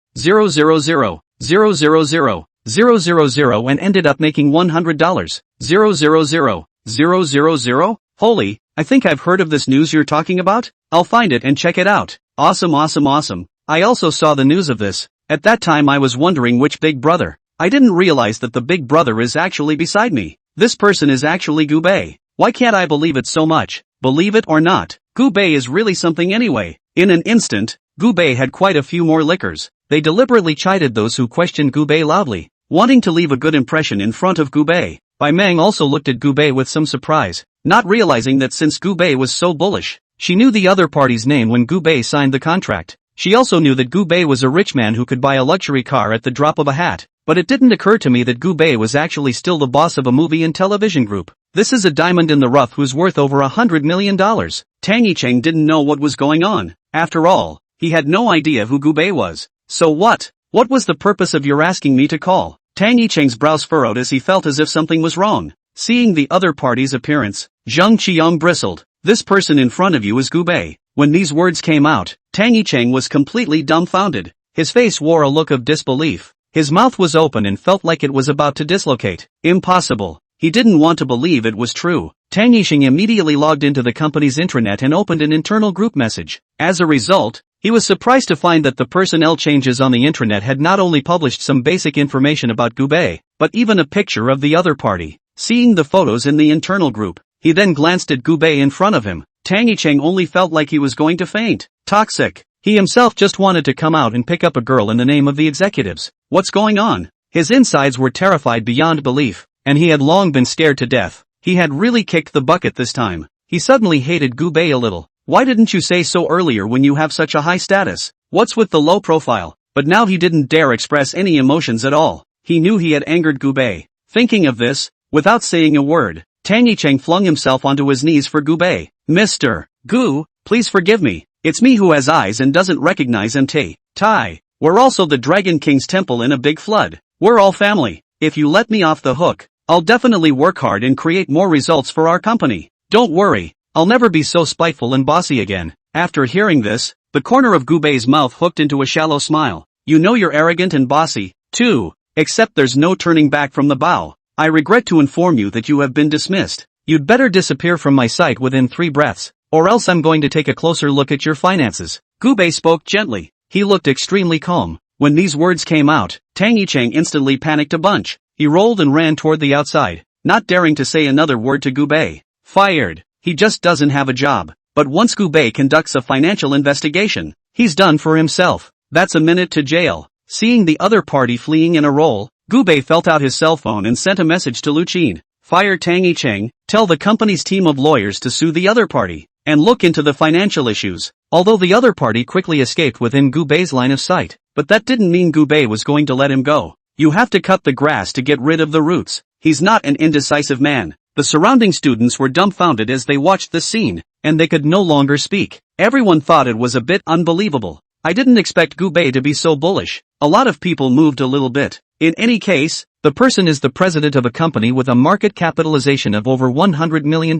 and ended up making $100 Holy, I think I've heard of this news you're talking about. I'll find it and check it out. Awesome. I also saw the news of this. At that time I was wondering which big brother. I didn't realize that the big brother is actually beside me. This person is actually Gu Bei. Why can't I believe it so much? Believe it or not, Gu Bei is really something anyway. In an instant, Gu Bei had quite a few more liquors. They deliberately chided those who questioned Gu Bei loudly, wanting to leave a good impression in front of Gu Bei. Bai Meng also looked at Gu Bei with some surprise, not realizing that since Gu Bei was so bullish, she knew the other party's name when Gu Bei signed the contract. She also knew that Gu Bei was a rich man who could buy a luxury car at the drop of a hat. But it didn't occur to me that Gu Bei was actually still the boss of a movie and television group. This is a diamond in the rough who's worth over $100 million. Tang Yicheng didn't know what was going on. After all, he had no idea who Gu Bei was. So what? What was the purpose of your asking me to call? Tang Yicheng's brows furrowed as he felt as if something was wrong. Seeing the other party's appearance, Zhang Qiang bristled. This person in front of you is Gu Bei. When these words came out, Tang Yicheng was completely dumbfounded. His face wore a look of disbelief. His mouth was open and felt like it was about to dislocate. Impossible. He didn't want to believe it was true. Tang Yicheng immediately logged into the company's intranet and opened an internal group message. As a result, he was surprised to find that the personnel changes on the intranet had not only published some basic information about Gu Bei, but even a picture of the other party. Seeing the photos in the internal group, he then glanced at Gu Bei in front of him. Tang Yicheng only felt like he was going to faint. Toxic. He himself just wanted to come out and pick up a girl in the name of the executives. What's going on? His insides were terrified beyond belief, and he had long been scared to death. He had really kicked the bucket this time. He suddenly hated Gu Bei a little. Why didn't you say so earlier when you have such a high status? What's with the low profile? But now he didn't dare express any emotions at all. He knew he had angered Gu Bei. Thinking of this, without saying a word, Tang Yicheng flung himself onto his knees for Gu Bei. Mr. Gu, please forgive me. It's me who has eyes and doesn't recognize MT. Tai. We're also the Dragon King's temple in a big flood. We're all family. If you let me off the hook, I'll definitely work hard and create more results for our company. Don't worry, I'll never be so spiteful and bossy again. After hearing this, the corner of Gu Bei's mouth hooked into a shallow smile. You know you're arrogant and bossy, too. Except there's no turning back from the bow. I regret to inform you that you have been dismissed. You'd better disappear from my sight within 3 breaths, or else I'm going to take a closer look at your finances. Gu Bei spoke gently. He looked extremely calm. When these words came out, Tang Yicheng instantly panicked a bunch. He rolled and ran toward the outside, not daring to say another word to Gu Bei. Fired. He just doesn't have a job. But once Gu Bei conducts a financial investigation, he's done for himself. That's a minute to jail. Seeing the other party fleeing in a roll, Gu Bei felt out his cell phone and sent a message to Lu Qin. Fire Tang Yicheng, tell the company's team of lawyers to sue the other party, and look into the financial issues. Although the other party quickly escaped within Gu Bei's line of sight, but that didn't mean Gu Bei was going to let him go. You have to cut the grass to get rid of the roots. He's not an indecisive man. The surrounding students were dumbfounded as they watched the scene, and they could no longer speak. Everyone thought it was a bit unbelievable. I didn't expect Gu Bei to be so bullish. A lot of people moved a little bit. In any case, the person is the president of a company with a market capitalization of over $100 million.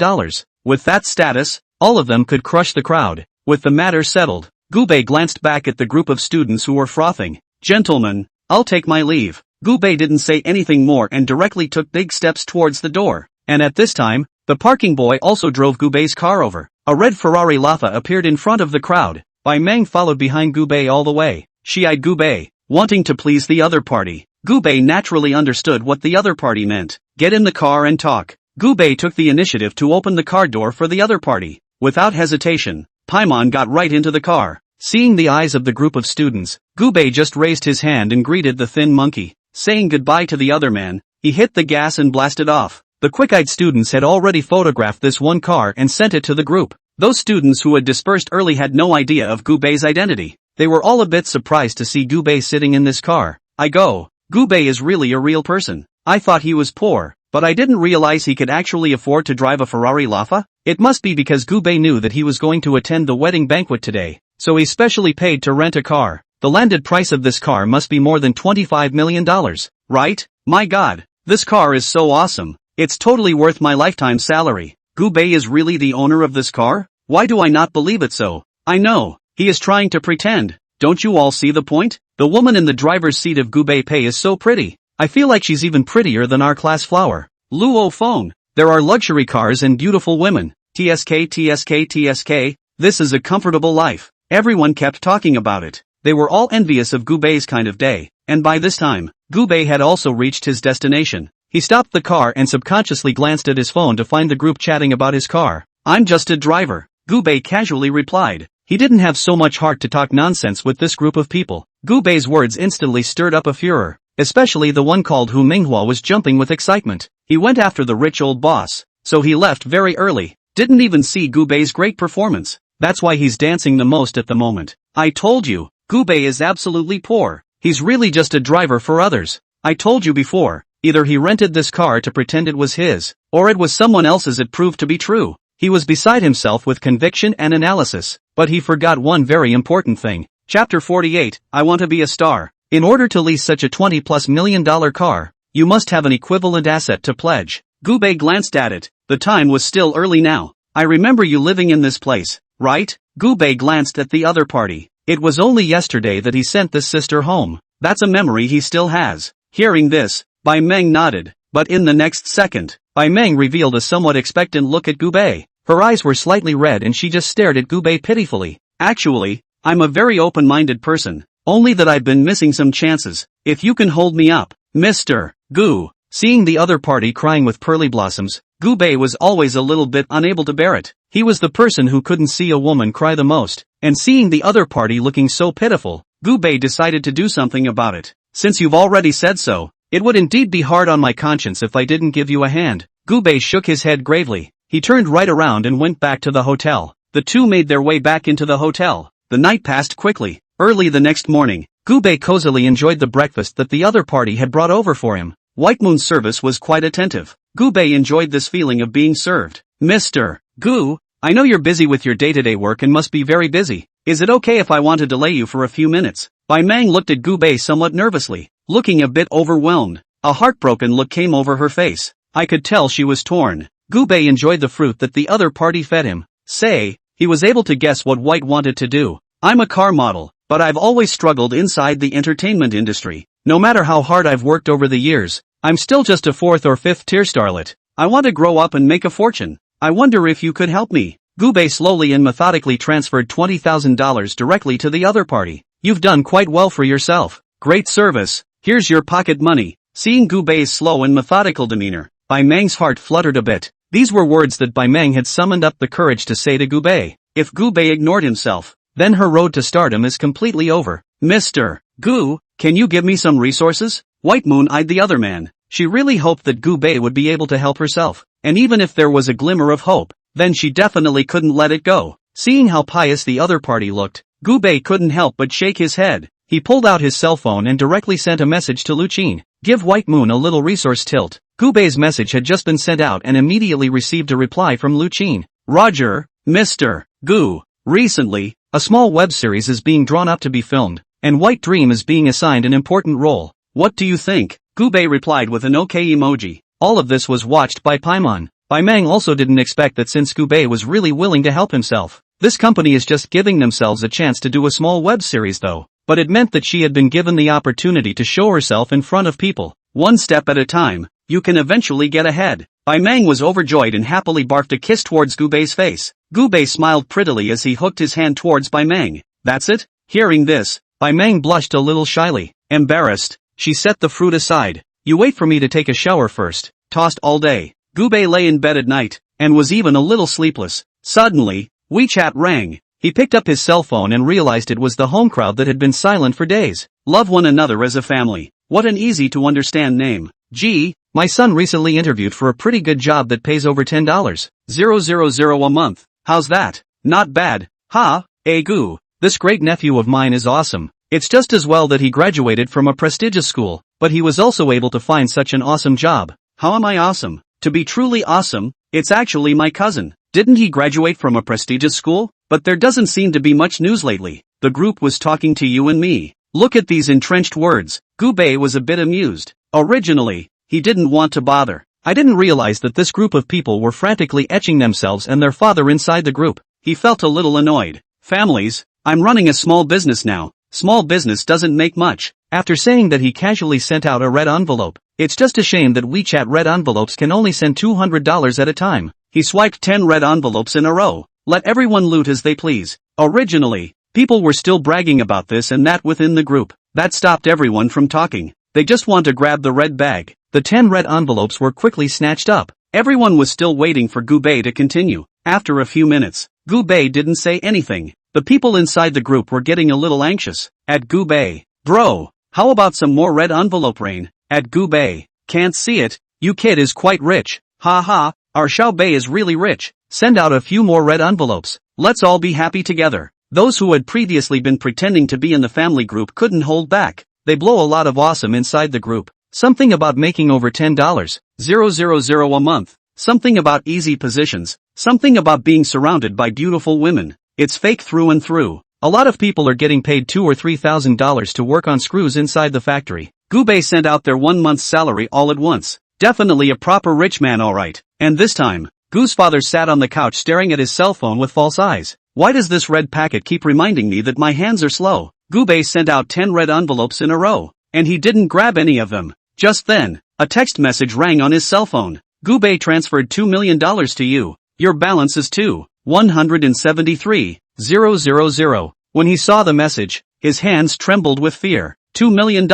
With that status, all of them could crush the crowd. With the matter settled, Gu Bei glanced back at the group of students who were frothing. Gentlemen, I'll take my leave. Gu Bei didn't say anything more and directly took big steps towards the door. And at this time, the parking boy also drove Gu Bei's car over. A red Ferrari Laffa appeared in front of the crowd. Bai Meng followed behind Gu Bei all the way. She eyed Gu Bei, wanting to please the other party. Gu Bei naturally understood what the other party meant. Get in the car and talk. Gu Bei took the initiative to open the car door for the other party. Without hesitation, Paimon got right into the car. Seeing the eyes of the group of students, Gu Bei just raised his hand and greeted the thin monkey. Saying goodbye to the other man, he hit the gas and blasted off. The quick-eyed students had already photographed this one car and sent it to the group. Those students who had dispersed early had no idea of Gu Bei's identity. They were all a bit surprised to see Gu Bei sitting in this car. Gu Bei is really a real person. I thought he was poor. but I didn't realize he could actually afford to drive a Ferrari Lafa? It must be because Gubei knew that he was going to attend the wedding banquet today, so he specially paid to rent a car. The landed price of this car must be more than $25 million, right? My god, this car is so awesome. It's totally worth my lifetime salary. Gubei is really the owner of this car? Why do I not believe it so? I know, he is trying to pretend. Don't you all see the point? The woman in the driver's seat of Gubei Pei is so pretty. I feel like she's even prettier than our class flower. Luo Feng. There are luxury cars and beautiful women. TSK TSK TSK. This is a comfortable life. Everyone kept talking about it. They were all envious of Gubei's kind of day, and by this time, Gubei had also reached his destination. He stopped the car and subconsciously glanced at his phone to find the group chatting about his car. I'm just a driver, Gubei casually replied. He didn't have so much heart to talk nonsense with this group of people. Gubei's words instantly stirred up a furor, especially the one called who Manhwa was jumping with excitement. He went after the rich old boss, so he left very early. Didn't even see Gubei's great performance. That's why he's dancing the most at the moment. I told you, Gubei is absolutely poor. He's really just a driver for others. I told you before, either he rented this car to pretend it was his, or it was someone else's. It proved to be true. He was beside himself with conviction and analysis, but he forgot one very important thing. Chapter 48, I want to be a star. In order to lease such a $20+ million car, you must have an equivalent asset to pledge. Gubei glanced at it. The time was still early now. I remember you living in this place, right? Gubei glanced at the other party. It was only yesterday that he sent this sister home. That's a memory he still has. Hearing this, Bai Meng nodded, but in the next second, Bai Meng revealed a somewhat expectant look at Gubei. Her eyes were slightly red and she just stared at Gubei pitifully. Actually, I'm a very open-minded person, only that I've been missing some chances. If you can hold me up, Mr. Gu. Seeing the other party crying with pearly blossoms, Gubei was always a little bit unable to bear it. He was the person who couldn't see a woman cry the most, and seeing the other party looking so pitiful, Gubei decided to do something about it. Since you've already said so, it would indeed be hard on my conscience if I didn't give you a hand. Gubei shook his head gravely. He turned right around and went back to the hotel. The two made their way back into the hotel. The night passed quickly. Early the next morning, Gubei cozily enjoyed the breakfast that the other party had brought over for him. White Moon's service was quite attentive. Gubei enjoyed this feeling of being served. Mr. Gu, I know you're busy with your day-to-day work and must be very busy. Is it okay if I want to delay you for a few minutes? Bai Meng looked at Gubei somewhat nervously, looking a bit overwhelmed. A heartbroken look came over her face. I could tell she was torn. Gubei enjoyed the fruit that the other party fed him. He was able to guess what White wanted to do. I'm a car model, but I've always struggled inside the entertainment industry. No matter how hard I've worked over the years, I'm still just a 4th or 5th tier starlet. I want to grow up and make a fortune. I wonder if you could help me. Gubei slowly and methodically transferred $20,000 directly to the other party. You've done quite well for yourself. Great service. Here's your pocket money. Seeing Gubei's slow and methodical demeanor, Bai Meng's heart fluttered a bit. These were words that Bai Meng had summoned up the courage to say to Gubei. If Gubei ignored himself, then her road to stardom is completely over. Mr. Gu, can you give me some resources? White Moon eyed the other man. She really hoped that Gubei would be able to help herself, and even if there was a glimmer of hope, then she definitely couldn't let it go. Seeing how pious the other party looked, Gubei couldn't help but shake his head. He pulled out his cell phone and directly sent a message to Luchin. Give White Moon a little resource tilt. Gubei's message had just been sent out and immediately received a reply from Luchin. Roger, Mr. Gu. Recently, a small web series is being drawn up to be filmed, and White Dream is being assigned an important role. What do you think? Gubei replied with an OK emoji. All of this was watched by Paimon. Bai Meng also didn't expect that since Gubei was really willing to help himself. This company is just giving themselves a chance to do a small web series though. But it meant that she had been given the opportunity to show herself in front of people. One step at a time, you can eventually get ahead. Bai Meng was overjoyed and happily barfed a kiss towards Gubei's face. Gubei smiled prettily as he hooked his hand towards Bai Meng. That's it? Hearing this, Bai Meng blushed a little shyly. Embarrassed, she set the fruit aside. You wait for me to take a shower first. Tossed all day, Gubei lay in bed at night, and was even a little sleepless. Suddenly, WeChat rang. He picked up his cell phone and realized it was the home crowd that had been silent for days. Love one another as a family. What an easy to understand name. Gee, my son recently interviewed for a pretty good job that pays over $10,000 a month. How's that? Not bad. Ha, Gu. This great nephew of mine is awesome. It's just as well that he graduated from a prestigious school, but he was also able to find such an awesome job. How am I awesome? To be truly awesome, it's actually my cousin. Didn't he graduate from a prestigious school? But there doesn't seem to be much news lately. The group was talking to you and me. Look at these entrenched words. Gubei was a bit amused. Originally, he didn't want to bother. I didn't realize that this group of people were frantically etching themselves and their father inside the group. He felt a little annoyed. Families, I'm running a small business now. Small business doesn't make much. After saying that, he casually sent out a red envelope. It's just a shame that WeChat red envelopes can only send $200 at a time. He swiped 10 red envelopes in a row. Let everyone loot as they please. Originally, people were still bragging about this and that within the group. That stopped everyone from talking. They just want to grab the red bag. The 10 red envelopes were quickly snatched up. Everyone was still waiting for Gubei to continue. After a few minutes, Gubei didn't say anything. The people inside the group were getting a little anxious. At Gubei, bro, how about some more red envelope rain? At Gubei, can't see it, you kid is quite rich. Ha ha, our Xiaobei is really rich. Send out a few more red envelopes. Let's all be happy together. Those who had previously been pretending to be in the family group couldn't hold back. They blow a lot of awesome inside the group. Something about making over $10,000 a month. Something about easy positions. Something about being surrounded by beautiful women. It's fake through and through. A lot of people are getting paid $2,000 or $3,000 to work on screws inside the factory. Gubei sent out their 1 month's salary all at once. Definitely a proper rich man, alright. And this time, Gu's father sat on the couch staring at his cell phone with false eyes. Why does this red packet keep reminding me that my hands are slow? Gubei sent out 10 red envelopes in a row, and he didn't grab any of them. Just then, a text message rang on his cell phone. Gubei transferred $2 million to you. Your balance is $173,000. When he saw the message, his hands trembled with fear. $2 million.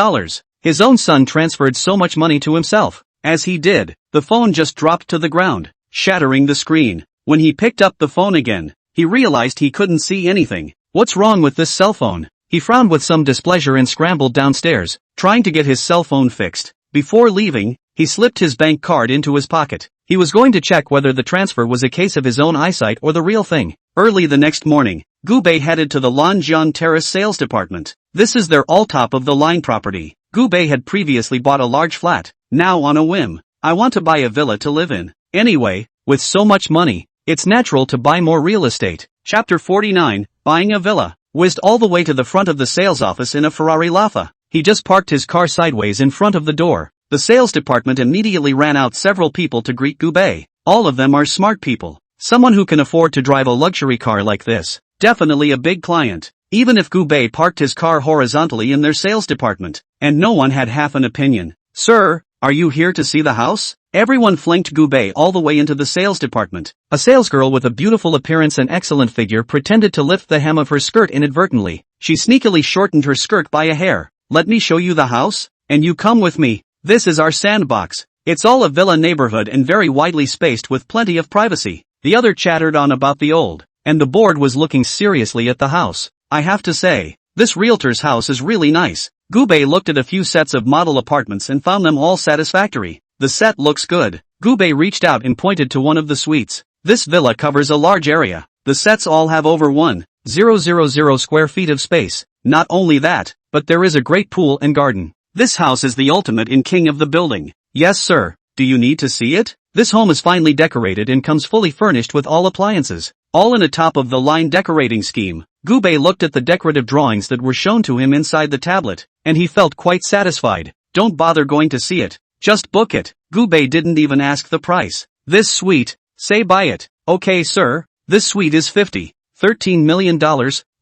His own son transferred so much money to himself. As he did, the phone just dropped to the ground, shattering the screen. When he picked up the phone again, he realized he couldn't see anything. What's wrong with this cell phone? He frowned with some displeasure and scrambled downstairs, trying to get his cell phone fixed. Before leaving, he slipped his bank card into his pocket. He was going to check whether the transfer was a case of his own eyesight or the real thing. Early the next morning, Gubei headed to the Lanjian Terrace sales department. This is their all-top-of-the-line property. Gubei had previously bought a large flat. Now on a whim, I want to buy a villa to live in. Anyway, with so much money, it's natural to buy more real estate. Chapter 49, Buying a Villa. Whizzed all the way to the front of the sales office in a Ferrari Laffa. He just parked his car sideways in front of the door. The sales department immediately ran out several people to greet Gubei. All of them are smart people. Someone who can afford to drive a luxury car like this. Definitely a big client. Even if Gubei parked his car horizontally in their sales department, and no one had half an opinion. Sir, are you here to see the house? Everyone flanked Gubei all the way into the sales department. A salesgirl with a beautiful appearance and excellent figure pretended to lift the hem of her skirt inadvertently. She sneakily shortened her skirt by a hair. Let me show you the house, and you come with me. This is our sandbox. It's all a villa neighborhood and very widely spaced with plenty of privacy. The other chattered on about the old, and the board was looking seriously at the house. I have to say, this realtor's house is really nice. Gubei looked at a few sets of model apartments and found them all satisfactory. The set looks good. Gubei reached out and pointed to one of the suites. This villa covers a large area. The sets all have over 1,000 square feet of space. Not only that, but there is a great pool and garden. This house is the ultimate in king of the building. Yes sir, do you need to see it? This home is finely decorated and comes fully furnished with all appliances. All in a top-of-the-line decorating scheme. Gubei looked at the decorative drawings that were shown to him inside the tablet, and he felt quite satisfied. Don't bother going to see it. Just book it. Gubei didn't even ask the price. This suite, say buy it. Okay sir, this suite is $13 million.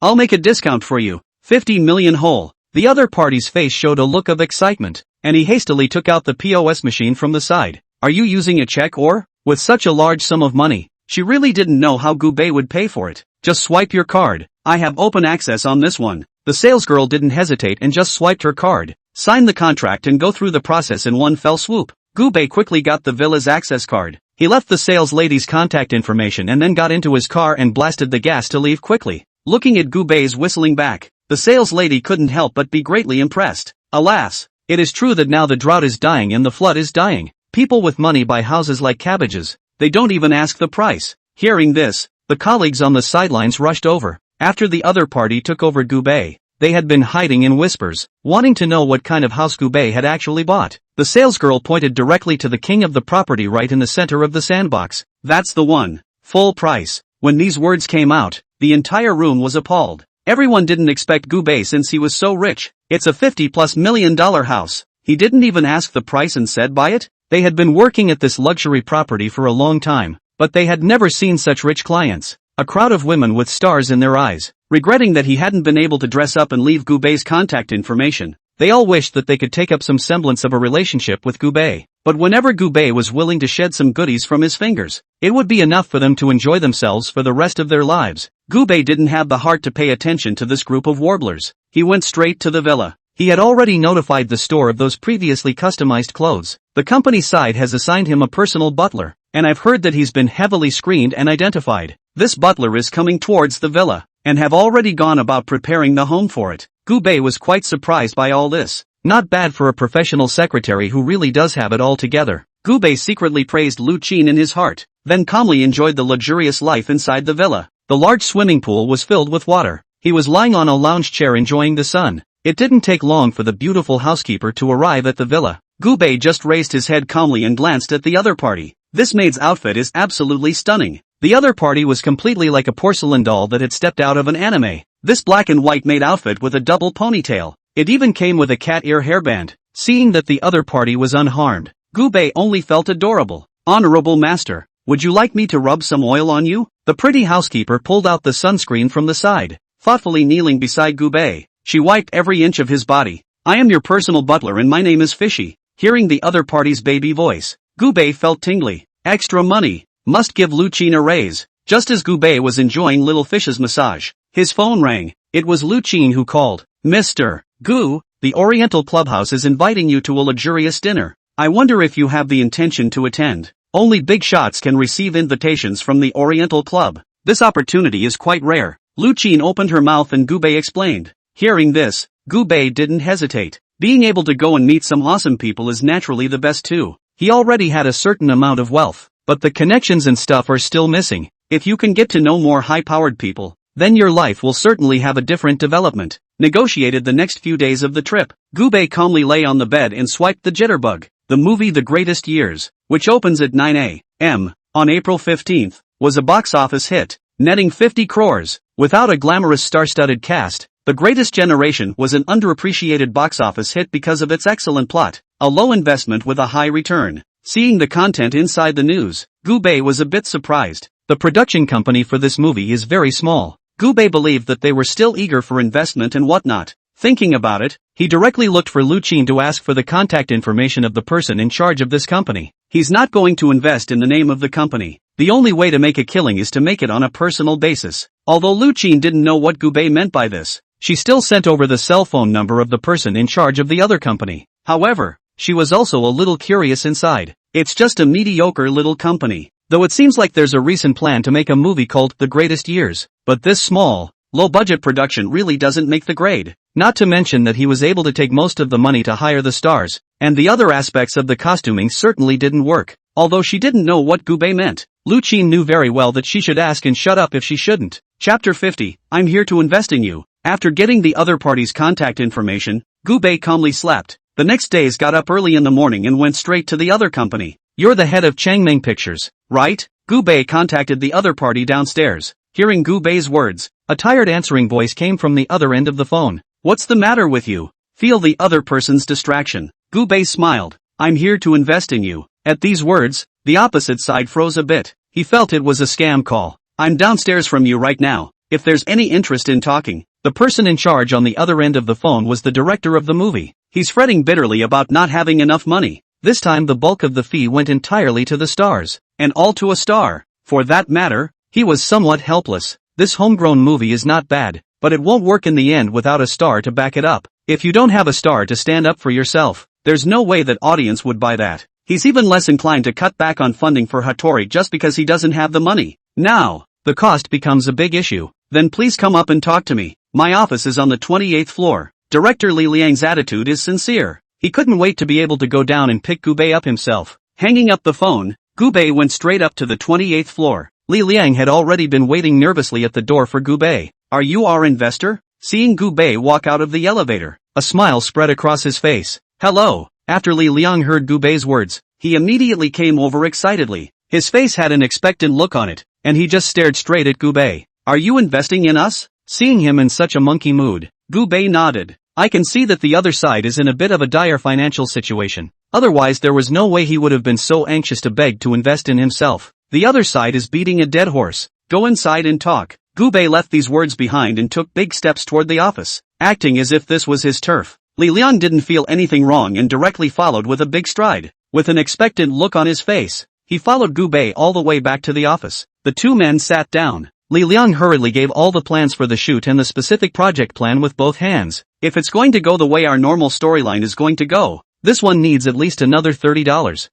I'll make a discount for you. 50 million whole. The other party's face showed a look of excitement, and he hastily took out the POS machine from the side. Are you using a check or? With such a large sum of money, she really didn't know how Gubei would pay for it. Just swipe your card. I have open access on this one. The salesgirl didn't hesitate and just swiped her card. Sign the contract and go through the process in one fell swoop. Gubei quickly got the villa's access card. He left the sales lady's contact information and then got into his car and blasted the gas to leave quickly. Looking at Gubei's whistling back, the sales lady couldn't help but be greatly impressed. Alas, it is true that now the drought is dying and the flood is dying. People with money buy houses like cabbages. They don't even ask the price. Hearing this, the colleagues on the sidelines rushed over. After the other party took over Gubei, they had been hiding in whispers, wanting to know what kind of house Gubei had actually bought. The salesgirl pointed directly to the king of the property right in the center of the sandbox. That's the one. Full price. When these words came out, the entire room was appalled. Everyone didn't expect Gubei since he was so rich. It's a $50+ million house. He didn't even ask the price and said buy it? They had been working at this luxury property for a long time, but they had never seen such rich clients. A crowd of women with stars in their eyes, regretting that he hadn't been able to dress up and leave Gubei's contact information. They all wished that they could take up some semblance of a relationship with Gubei. But whenever Gubei was willing to shed some goodies from his fingers, it would be enough for them to enjoy themselves for the rest of their lives. Gubei didn't have the heart to pay attention to this group of warblers. He went straight to the villa. He had already notified the store of those previously customized clothes. The company side has assigned him a personal butler, and I've heard that he's been heavily screened and identified. This butler is coming towards the villa, and have already gone about preparing the home for it. Gubei was quite surprised by all this. Not bad for a professional secretary who really does have it all together. Gubei secretly praised Lu Qin in his heart, then calmly enjoyed the luxurious life inside the villa. The large swimming pool was filled with water. He was lying on a lounge chair enjoying the sun. It didn't take long for the beautiful housekeeper to arrive at the villa. Gubei just raised his head calmly and glanced at the other party. This maid's outfit is absolutely stunning. The other party was completely like a porcelain doll that had stepped out of an anime. This black and white maid outfit with a double ponytail. It even came with a cat ear hairband. Seeing that the other party was unharmed, Gubei only felt adorable. Honorable master, would you like me to rub some oil on you? The pretty housekeeper pulled out the sunscreen from the side, thoughtfully kneeling beside Gubei. She wiped every inch of his body. I am your personal butler and my name is Fishy. Hearing the other party's baby voice, Gubei felt tingly. Extra money. Must give Lu Qin a raise. Just as Gubei was enjoying little Fish's massage, his phone rang. It was Lu Qin who called. Mr. Gu, the Oriental Clubhouse is inviting you to a luxurious dinner. I wonder if you have the intention to attend. Only big shots can receive invitations from the Oriental Club. This opportunity is quite rare. Lu Qin opened her mouth and Gubei explained. Hearing this, Gubei didn't hesitate. Being able to go and meet some awesome people is naturally the best too. He already had a certain amount of wealth, but the connections and stuff are still missing. If you can get to know more high-powered people, then your life will certainly have a different development. Negotiated the next few days of the trip. Gubei calmly lay on the bed and swiped the jitterbug. The movie The Greatest Years, which opens at 9 a.m. on April 15th, was a box office hit, netting 50 crores. Without a glamorous star-studded cast, The Greatest Generation was an underappreciated box office hit because of its excellent plot, a low investment with a high return. Seeing the content inside the news, Gubei was a bit surprised. The production company for this movie is very small. Gubei believed that they were still eager for investment and whatnot. Thinking about it, he directly looked for Lu Qin to ask for the contact information of the person in charge of this company. He's not going to invest in the name of the company. The only way to make a killing is to make it on a personal basis. Although Lu Qin didn't know what Gubei meant by this, she still sent over the cell phone number of the person in charge of the other company. However, she was also a little curious inside. It's just a mediocre little company. Though it seems like there's a recent plan to make a movie called The Greatest Years, but this small, low-budget production really doesn't make the grade. Not to mention that he was able to take most of the money to hire the stars, and the other aspects of the costuming certainly didn't work. Although she didn't know what Gubei meant, Lu Qin knew very well that she should ask and shut up if she shouldn't. Chapter 50, I'm here to invest in you. After getting the other party's contact information, Gubei calmly slept. The next days got up early in the morning and went straight to the other company. You're the head of Changmeng Pictures, right? Gubei contacted the other party downstairs. Hearing Gubei's words, a tired answering voice came from the other end of the phone. What's the matter with you? Feel the other person's distraction. Gubei smiled. I'm here to invest in you. At these words, the opposite side froze a bit. He felt it was a scam call. I'm downstairs from you right now. If there's any interest in talking. The person in charge on the other end of the phone was the director of the movie. He's fretting bitterly about not having enough money. This time the bulk of the fee went entirely to the stars, and all to a star. For that matter, he was somewhat helpless. This homegrown movie is not bad, but it won't work in the end without a star to back it up. If you don't have a star to stand up for yourself, there's no way that audience would buy that. He's even less inclined to cut back on funding for Hattori just because he doesn't have the money. Now, the cost becomes a big issue. Then please come up and talk to me. My office is on the 28th floor. Director Li Liang's attitude is sincere. He couldn't wait to be able to go down and pick Gubei up himself. Hanging up the phone, Gubei went straight up to the 28th floor. Li Liang had already been waiting nervously at the door for Gubei. Are you our investor? seeing Gu Bei walk out of the elevator. A smile spread across his face. Hello. After Li Liang heard Gu Bei's words, he immediately came over excitedly. His face had an expectant look on it, and he just stared straight at Gu Bei. Are you investing in us? Seeing him in such a monkey mood, Gu Bei nodded. I can see that the other side is in a bit of a dire financial situation. Otherwise there was no way he would have been so anxious to beg to invest in himself. The other side is beating a dead horse. Go inside and talk. Gu Bei left these words behind and took big steps toward the office, acting as if this was his turf. Li Liang didn't feel anything wrong and directly followed with a big stride. With an expectant look on his face, he followed Gu Bei all the way back to the office. The two men sat down. Li Liang hurriedly gave all the plans for the shoot and the specific project plan with both hands. If it's going to go the way our normal storyline is going to go, this one needs at least another $30.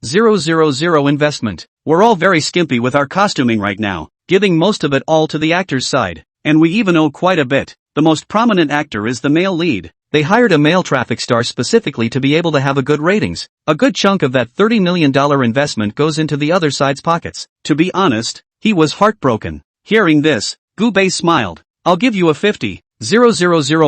000 investment. We're all very skimpy with our costuming right now, giving most of it all to the actor's side. And we even owe quite a bit. The most prominent actor is the male lead. They hired a male traffic star specifically to be able to have a good ratings. A good chunk of that $30 million investment goes into the other side's pockets. To be honest, he was heartbroken. Hearing this, Gu Bei smiled. I'll give you a $50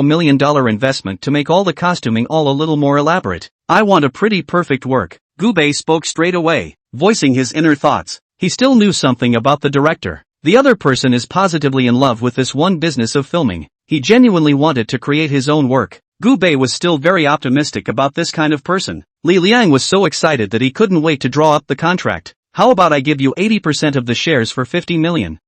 million investment to make all the costuming all a little more elaborate. I want a pretty perfect work. Gu Bei spoke straight away, voicing his inner thoughts. He still knew something about the director. The other person is positively in love with this one business of filming. He genuinely wanted to create his own work. Gu Bei was still very optimistic about this kind of person. Li Liang was so excited that he couldn't wait to draw up the contract. How about I give you 80% of the shares for $50 million?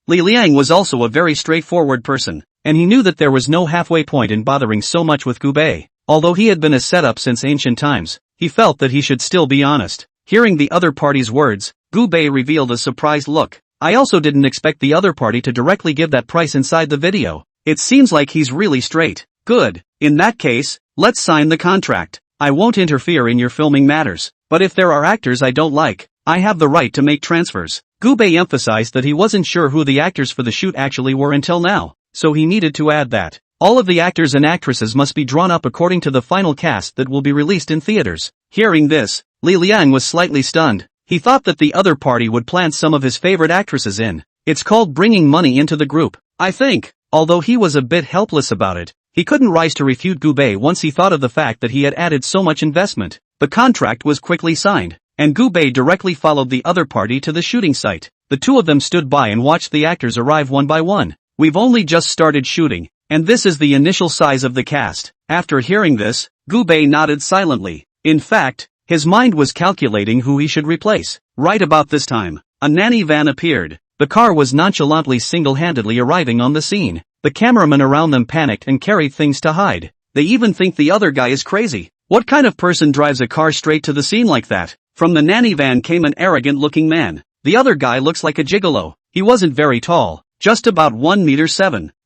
Li Liang was also a very straightforward person, and he knew that there was no halfway point in bothering so much with Gu Bei. Although he had been a setup since ancient times, he felt that he should still be honest. Hearing the other party's words, Gu Bei revealed a surprised look. I also didn't expect the other party to directly give that price inside the video. It seems like he's really straight. Good. In that case, let's sign the contract. I won't interfere in your filming matters, but if there are actors I don't like, I have the right to make transfers. Gu Bei emphasized that he wasn't sure who the actors for the shoot actually were until now, so he needed to add that all of the actors and actresses must be drawn up according to the final cast that will be released in theaters. Hearing this, Li Liang was slightly stunned. He thought that the other party would plant some of his favorite actresses in. It's called bringing money into the group, I think. Although he was a bit helpless about it, he couldn't rise to refute Gu Bei once he thought of the fact that he had added so much investment. The contract was quickly signed, and Gu Bei directly followed the other party to the shooting site. The two of them stood by and watched the actors arrive one by one. We've only just started shooting, and this is the initial size of the cast. After hearing this, Gu Bei nodded silently. In fact, his mind was calculating who he should replace. Right about this time, a nanny van appeared. The car was nonchalantly single-handedly arriving on the scene. The cameramen around them panicked and carried things to hide. They even think the other guy is crazy. What kind of person drives a car straight to the scene like that? From the nanny van came an arrogant-looking man. The other guy looks like a gigolo. He wasn't very tall, just about 1.7 meters.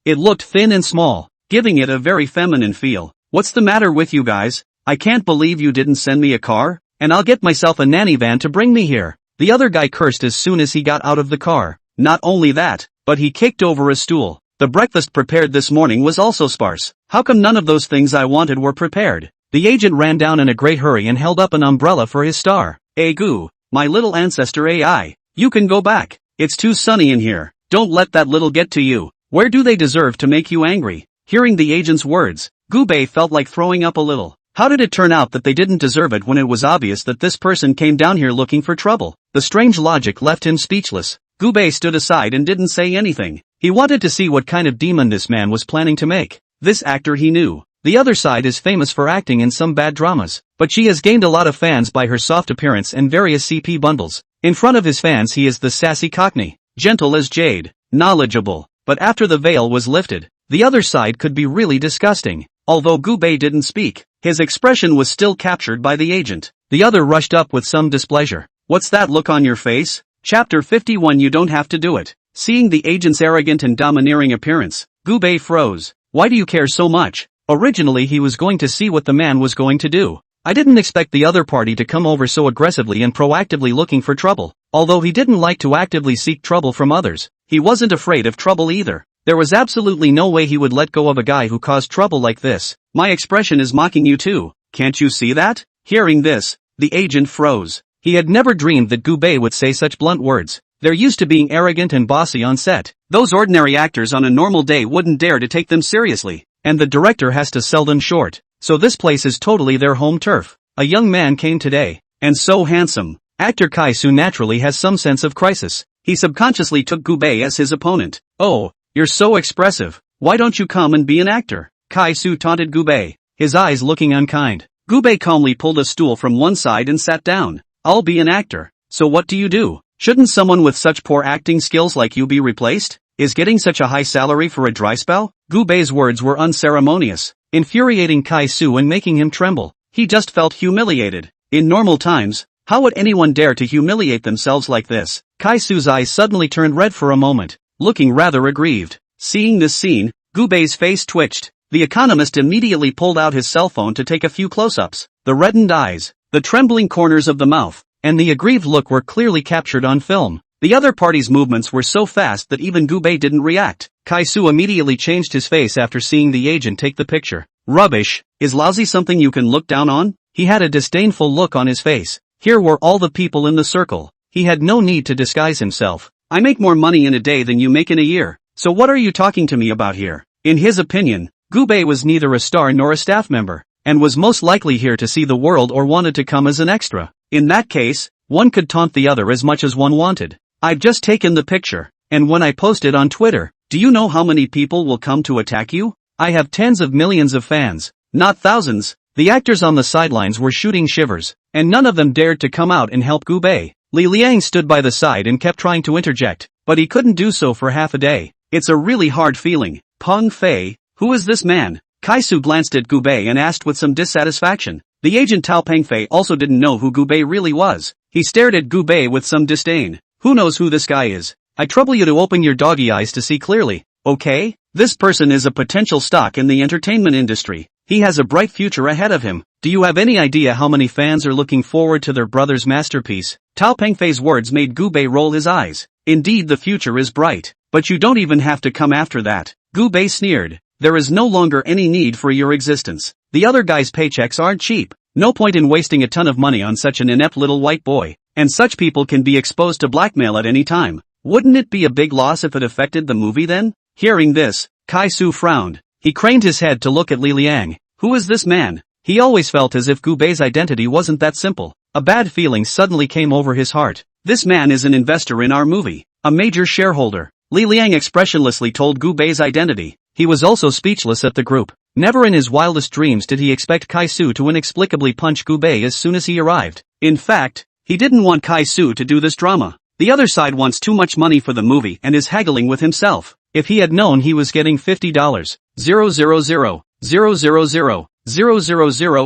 It looked thin and small, giving it a very feminine feel. What's the matter with you guys? I can't believe you didn't send me a car, and I'll get myself a nanny van to bring me here. The other guy cursed as soon as he got out of the car. Not only that, but he kicked over a stool. The breakfast prepared this morning was also sparse. How come none of those things I wanted were prepared? The agent ran down in a great hurry and held up an umbrella for his star. Hey Gu, my little ancestor AI, you can go back. It's too sunny in here. Don't let that little get to you. Where do they deserve to make you angry? Hearing the agent's words, Gu Bei felt like throwing up a little. How did it turn out that they didn't deserve it when it was obvious that this person came down here looking for trouble? The strange logic left him speechless. Gu Bei stood aside and didn't say anything. He wanted to see what kind of demon this man was planning to make. This actor he knew. The other side is famous for acting in some bad dramas, but she has gained a lot of fans by her soft appearance and various CP bundles. In front of his fans he is the sassy cockney, gentle as jade, knowledgeable, but after the veil was lifted, the other side could be really disgusting. Although Gu Bei didn't speak, his expression was still captured by the agent. The other rushed up with some displeasure. What's that look on your face? Chapter 51. You don't have to do it. Seeing the agent's arrogant and domineering appearance, Gu Bei froze. Why do you care so much? Originally he was going to see what the man was going to do. I didn't expect the other party to come over so aggressively and proactively looking for trouble. Although he didn't like to actively seek trouble from others, he wasn't afraid of trouble either. There was absolutely no way he would let go of a guy who caused trouble like this. My expression is mocking you too. Can't you see that? Hearing this, the agent froze. He had never dreamed that Gu Bei would say such blunt words. They're used to being arrogant and bossy on set. Those ordinary actors on a normal day wouldn't dare to take them seriously. And the director has to sell them short. So this place is totally their home turf. A young man came today. And so handsome. Actor Kai-soo naturally has some sense of crisis. He subconsciously took Gubei as his opponent. Oh, you're so expressive. Why don't you come and be an actor? Kai-soo taunted Gubei, his eyes looking unkind. Gubei calmly pulled a stool from one side and sat down. I'll be an actor. So what do you do? Shouldn't someone with such poor acting skills like you be replaced? Is getting such a high salary for a dry spell? Gubei's words were unceremonious, infuriating Kai-soo and making him tremble. He just felt humiliated. In normal times, how would anyone dare to humiliate themselves like this? Kai-soo's eyes suddenly turned red for a moment, looking rather aggrieved. Seeing this scene, Gubei's face twitched. The economist immediately pulled out his cell phone to take a few close-ups. The reddened eyes, the trembling corners of the mouth, and the aggrieved look were clearly captured on film. The other party's movements were so fast that even Gubei didn't react. Kai-soo immediately changed his face after seeing the agent take the picture. Rubbish. Is lousy something you can look down on? He had a disdainful look on his face. Here were all the people in the circle. He had no need to disguise himself. I make more money in a day than you make in a year. So what are you talking to me about here? In his opinion, Gubei was neither a star nor a staff member, and was most likely here to see the world or wanted to come as an extra. In that case, one could taunt the other as much as one wanted. I've just taken the picture, and when I post it on Twitter, do you know how many people will come to attack you? I have tens of millions of fans, not thousands. The actors on the sidelines were shooting shivers, and none of them dared to come out and help Gubei. Li Liang stood by the side and kept trying to interject, but he couldn't do so for half a day. It's a really hard feeling. Peng Fei, who is this man? Kai-soo glanced at Gubei and asked with some dissatisfaction. The agent Tao Pengfei also didn't know who Gubei really was. He stared at Gubei with some disdain. Who knows who this guy is? I trouble you to open your doggy eyes to see clearly, okay? This person is a potential stock in the entertainment industry. He has a bright future ahead of him. Do you have any idea how many fans are looking forward to their brother's masterpiece? Tao Pengfei's words made Gubei roll his eyes. Indeed, the future is bright. But you don't even have to come after that. Gubei sneered. There is no longer any need for your existence. The other guy's paychecks aren't cheap. No point in wasting a ton of money on such an inept little white boy. And such people can be exposed to blackmail at any time. Wouldn't it be a big loss if it affected the movie then? Hearing this, Kai-soo frowned. He craned his head to look at Li Liang. Who is this man? He always felt as if Gubei's identity wasn't that simple. A bad feeling suddenly came over his heart. This man is an investor in our movie. A major shareholder. Li Liang expressionlessly told Gubei's identity. He was also speechless at the group. Never in his wildest dreams did he expect Kai-soo to inexplicably punch Gubei as soon as he arrived. In fact, he didn't want Kai-soo to do this drama. The other side wants too much money for the movie and is haggling with himself. If he had known he was getting $50, 000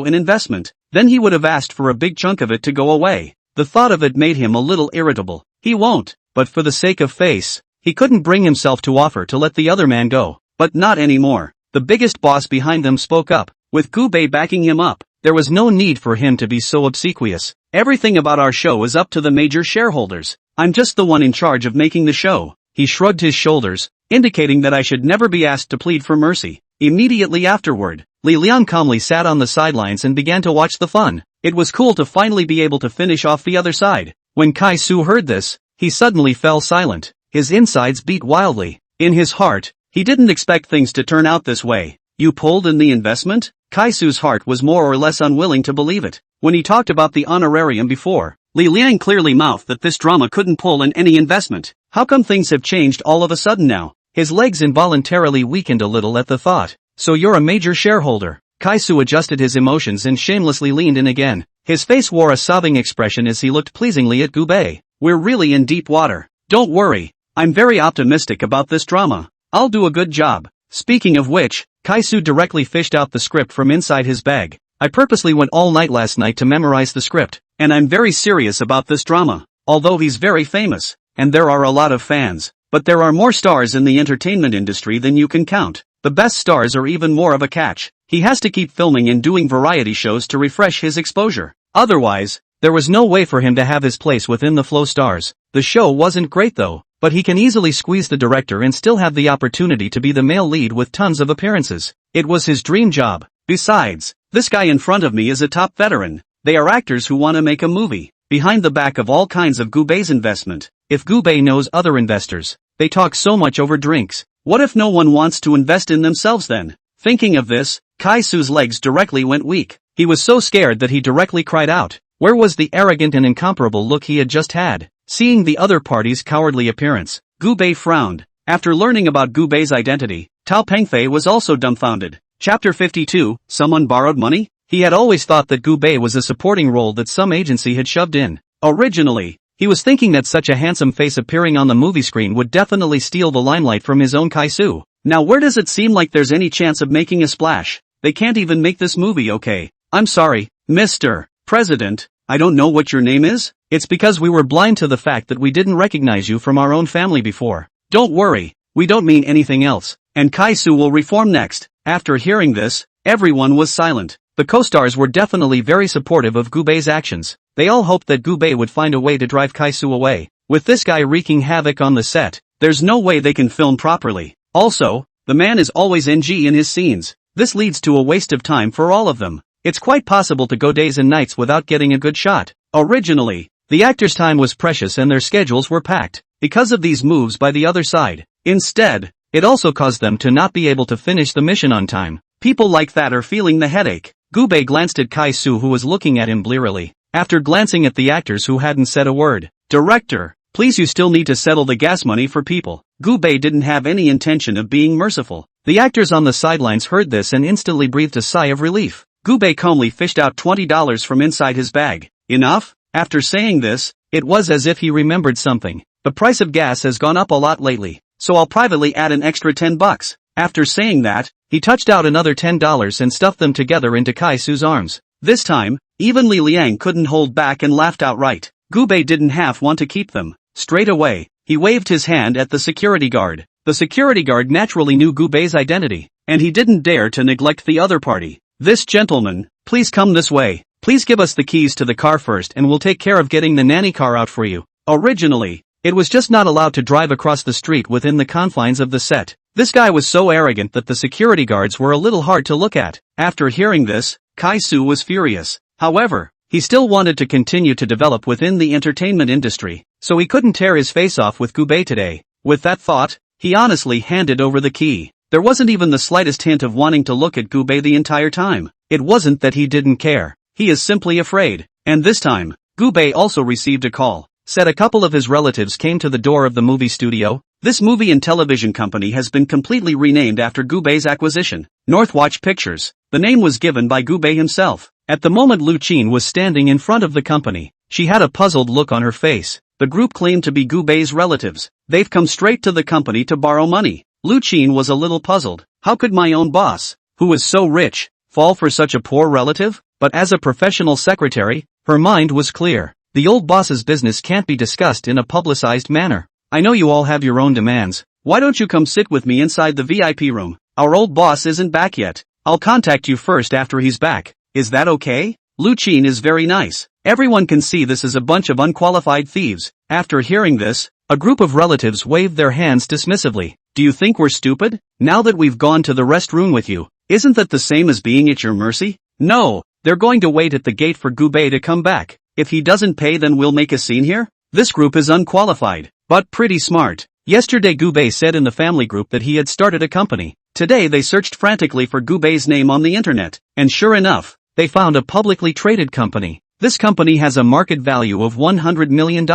in investment, then he would have asked for a big chunk of it to go away. The thought of it made him a little irritable. He won't, but for the sake of face, he couldn't bring himself to offer to let the other man go. But not anymore. The biggest boss behind them spoke up, with Gubei backing him up. There was no need for him to be so obsequious. Everything about our show is up to the major shareholders. I'm just the one in charge of making the show. He shrugged his shoulders, indicating that I should never be asked to plead for mercy. Immediately afterward, Li Liang calmly sat on the sidelines and began to watch the fun. It was cool to finally be able to finish off the other side. When Kai-soo heard this, he suddenly fell silent. His insides beat wildly. In his heart, he didn't expect things to turn out this way. You pulled in the investment? Kai-soo's heart was more or less unwilling to believe it. When he talked about the honorarium before, Li Liang clearly mouthed that this drama couldn't pull in any investment. How come things have changed all of a sudden now? His legs involuntarily weakened a little at the thought. So you're a major shareholder. Kai-soo adjusted his emotions and shamelessly leaned in again. His face wore a sobbing expression as he looked pleasingly at Gubei. We're really in deep water. Don't worry. I'm very optimistic about this drama. I'll do a good job. Speaking of which, Kai-soo directly fished out the script from inside his bag. I purposely went all night last night to memorize the script, and I'm very serious about this drama. Although he's very famous, and there are a lot of fans, but there are more stars in the entertainment industry than you can count. The best stars are even more of a catch. He has to keep filming and doing variety shows to refresh his exposure. Otherwise, there was no way for him to have his place within the Flow Stars. The show wasn't great though, but he can easily squeeze the director and still have the opportunity to be the male lead with tons of appearances. It was his dream job. Besides, this guy in front of me is a top veteran. They are actors who want to make a movie. Behind the back of all kinds of Gubei's investment, if Gubei knows other investors? They talk so much over drinks. What if no one wants to invest in themselves then? Thinking of this, Kai-Su's legs directly went weak. He was so scared that he directly cried out. Where was the arrogant and incomparable look he had just had? Seeing the other party's cowardly appearance, Gubei frowned. After learning about Gubei's identity, Tao Pengfei was also dumbfounded. Chapter 52, Someone Borrowed Money? He had always thought that Gubei was a supporting role that some agency had shoved in. Originally, he was thinking that such a handsome face appearing on the movie screen would definitely steal the limelight from his own Kai-Su. Now where does it seem like there's any chance of making a splash? They can't even make this movie okay. I'm sorry, Mr. President, I don't know what your name is? It's because we were blind to the fact that we didn't recognize you from our own family before. Don't worry, we don't mean anything else, and Kai-Su will reform next. After hearing this, everyone was silent. The co-stars were definitely very supportive of Gubei's actions. They all hoped that Gubei would find a way to drive Kai-Su away. With this guy wreaking havoc on the set, there's no way they can film properly. Also, the man is always NG in his scenes. This leads to a waste of time for all of them. It's quite possible to go days and nights without getting a good shot. Originally, the actors' time was precious and their schedules were packed because of these moves by the other side. Instead, it also caused them to not be able to finish the mission on time. People like that are feeling the headache. Gubei glanced at Kai-Su, who was looking at him blearily. After glancing at the actors who hadn't said a word, "Director, please, you still need to settle the gas money for people." Gubei didn't have any intention of being merciful. The actors on the sidelines heard this and instantly breathed a sigh of relief. Gubei calmly fished out $20 from inside his bag. Enough? After saying this, it was as if he remembered something. The price of gas has gone up a lot lately, so I'll privately add an extra $10. After saying that, he touched out another $10 and stuffed them together into Kai-Su's arms. This time, even Li Liang couldn't hold back and laughed outright. Gubei didn't half want to keep them. Straight away, he waved his hand at the security guard. The security guard naturally knew Gubei's identity, and he didn't dare to neglect the other party. "This gentleman, please come this way. Please give us the keys to the car first and we'll take care of getting the nanny car out for you." Originally, it was just not allowed to drive across the street within the confines of the set. This guy was so arrogant that the security guards were a little hard to look at. After hearing this, Kai-Su was furious. However, he still wanted to continue to develop within the entertainment industry, so he couldn't tear his face off with Gubei today. With that thought, he honestly handed over the key. There wasn't even the slightest hint of wanting to look at Gubei the entire time. It wasn't that he didn't care. He is simply afraid. And this time, Gubei also received a call. Said a couple of his relatives came to the door of the movie studio. This movie and television company has been completely renamed after Gubei's acquisition, Northwatch Pictures. The name was given by Gubei himself. At the moment Lu Qin was standing in front of the company. She had a puzzled look on her face. The group claimed to be Gubei's relatives. They've come straight to the company to borrow money. Lu Qin was a little puzzled. How could my own boss, who was so rich, fall for such a poor relative? But as a professional secretary, her mind was clear. The old boss's business can't be discussed in a publicized manner. "I know you all have your own demands. Why don't you come sit with me inside the VIP room? Our old boss isn't back yet. I'll contact you first after he's back. Is that okay?" Lu Qin is very nice. Everyone can see this is a bunch of unqualified thieves. After hearing this, a group of relatives waved their hands dismissively. "Do you think we're stupid? Now that we've gone to the restroom with you, isn't that the same as being at your mercy?" "No, they're going to wait at the gate for Gubei to come back. If he doesn't pay, then we'll make a scene here." This group is unqualified, but pretty smart. Yesterday Gubei said in the family group that he had started a company. Today they searched frantically for Gubei's name on the internet, and sure enough, they found a publicly traded company. This company has a market value of $100 million,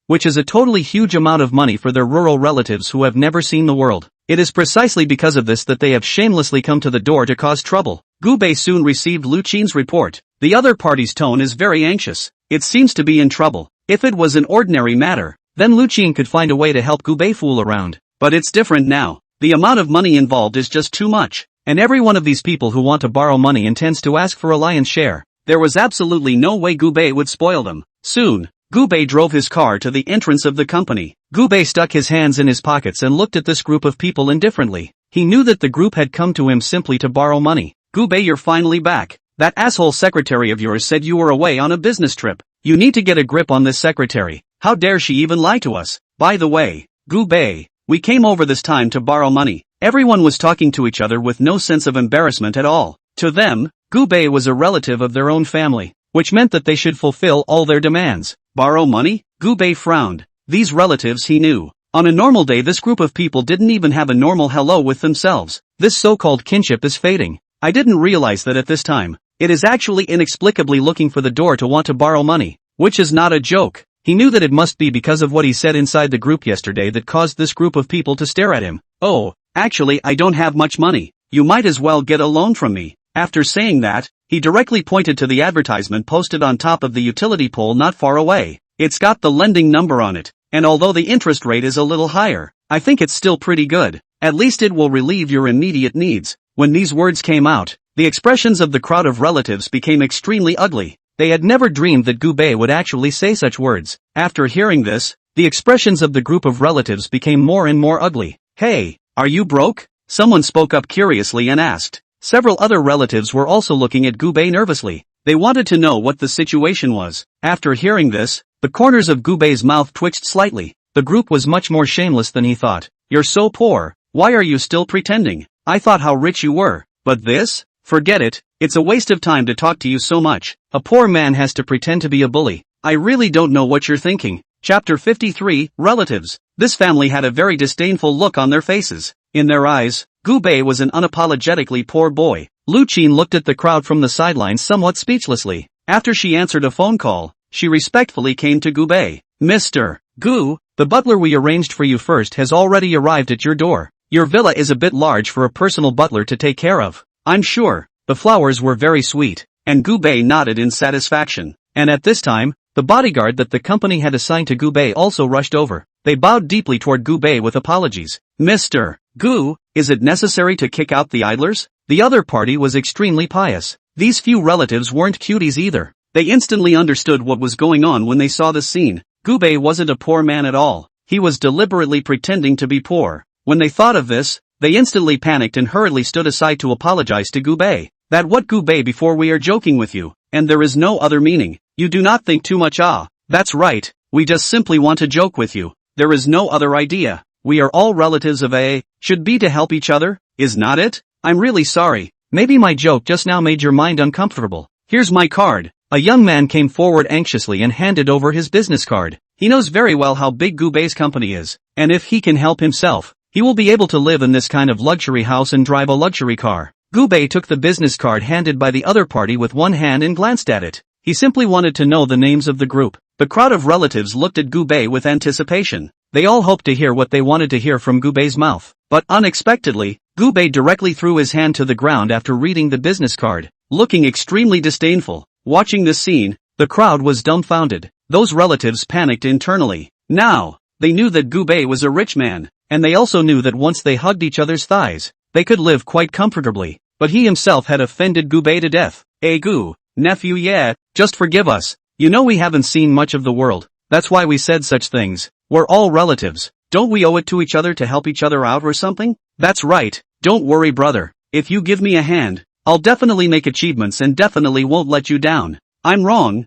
which is a totally huge amount of money for their rural relatives who have never seen the world. It is precisely because of this that they have shamelessly come to the door to cause trouble. Gubei soon received Lu Qin's report. The other party's tone is very anxious. It seems to be in trouble. If it was an ordinary matter, then Lu Qin could find a way to help Gubei fool around. But it's different now. The amount of money involved is just too much. And every one of these people who want to borrow money intends to ask for a lion's share. There was absolutely no way Gubei would spoil them. Soon, Gubei drove his car to the entrance of the company. Gubei stuck his hands in his pockets and looked at this group of people indifferently. He knew that the group had come to him simply to borrow money. "Gubei, you're finally back. That asshole secretary of yours said you were away on a business trip. You need to get a grip on this secretary. How dare she even lie to us? By the way, Gubei, we came over this time to borrow money." Everyone was talking to each other with no sense of embarrassment at all. To them, Gubei was a relative of their own family, which meant that they should fulfill all their demands. Borrow money? Gubei frowned. these relatives he knew. On a normal day this group of people didn't even have a normal hello with themselves. This so-called kinship is fading. I didn't realize that at this time. It is actually inexplicably looking for the door to want to borrow money, which is not a joke. He knew that it must be because of what he said inside the group yesterday that caused this group of people to stare at him. Oh, actually I don't have much money. You might as well get a loan from me. After saying that, he directly pointed to the advertisement posted on top of the utility pole not far away. It's got the lending number on it, and although the interest rate is a little higher, I think it's still pretty good. At least it will relieve your immediate needs. When these words came out, the expressions of the crowd of relatives became extremely ugly. They had never dreamed that Gubei would actually say such words. After hearing this, the expressions of the group of relatives became more and more ugly. Hey, are you broke? Someone spoke up curiously and asked. Several other relatives were also looking at Gubei nervously. They wanted to know what the situation was. After hearing this, the corners of Gubei's mouth twitched slightly. The group was much more shameless than he thought. You're so poor. Why are you still pretending? I thought how rich you were. But this? Forget it. It's a waste of time to talk to you so much. A poor man has to pretend to be a bully. I really don't know what you're thinking. Chapter 53, Relatives. This family had a very disdainful look on their faces. In their eyes, Gubei was an unapologetically poor boy. Lu Qin looked at the crowd from the sidelines somewhat speechlessly. After she answered a phone call, she respectfully came to Gubei. Mr. Gu, the butler we arranged for you first has already arrived at your door. Your villa is a bit large for a personal butler to take care of. I'm sure. The flowers were very sweet, and Gubei nodded in satisfaction. And at this time, the bodyguard that the company had assigned to Gubei also rushed over. They bowed deeply toward Gubei with apologies. Mr. Gu, is it necessary to kick out the idlers? The other party was extremely pious. These few relatives weren't cuties either. They instantly understood what was going on when they saw the scene. Gubei wasn't a poor man at all. He was deliberately pretending to be poor. When they thought of this, they instantly panicked and hurriedly stood aside to apologize to Gubei. That what Gubei before we are joking with you, and there is no other meaning. You do not think too much that's right, we just simply want to joke with you. There is no other idea. We are all relatives of should be to help each other, is not it? I'm really sorry. Maybe my joke just now made your mind uncomfortable. Here's my card. A young man came forward anxiously and handed over his business card. He knows very well how big Gubei's company is, and if he can help himself, he will be able to live in this kind of luxury house and drive a luxury car. Gubei took the business card handed by the other party with one hand and glanced at it. He simply wanted to know the names of the group. The crowd of relatives looked at Gubei with anticipation. They all hoped to hear what they wanted to hear from Gubei's mouth. But unexpectedly, Gubei directly threw his hand to the ground after reading the business card, looking extremely disdainful. Watching this scene, the crowd was dumbfounded. Those relatives panicked internally. Now, they knew that Gubei was a rich man, and they also knew that once they hugged each other's thighs, they could live quite comfortably. But he himself had offended Gubei to death. Gu, nephew, just forgive us. You know we haven't seen much of the world. That's why we said such things. We're all relatives. Don't we owe it to each other to help each other out or something? That's right. Don't worry, brother. If you give me a hand, I'll definitely make achievements and definitely won't let you down. I'm wrong.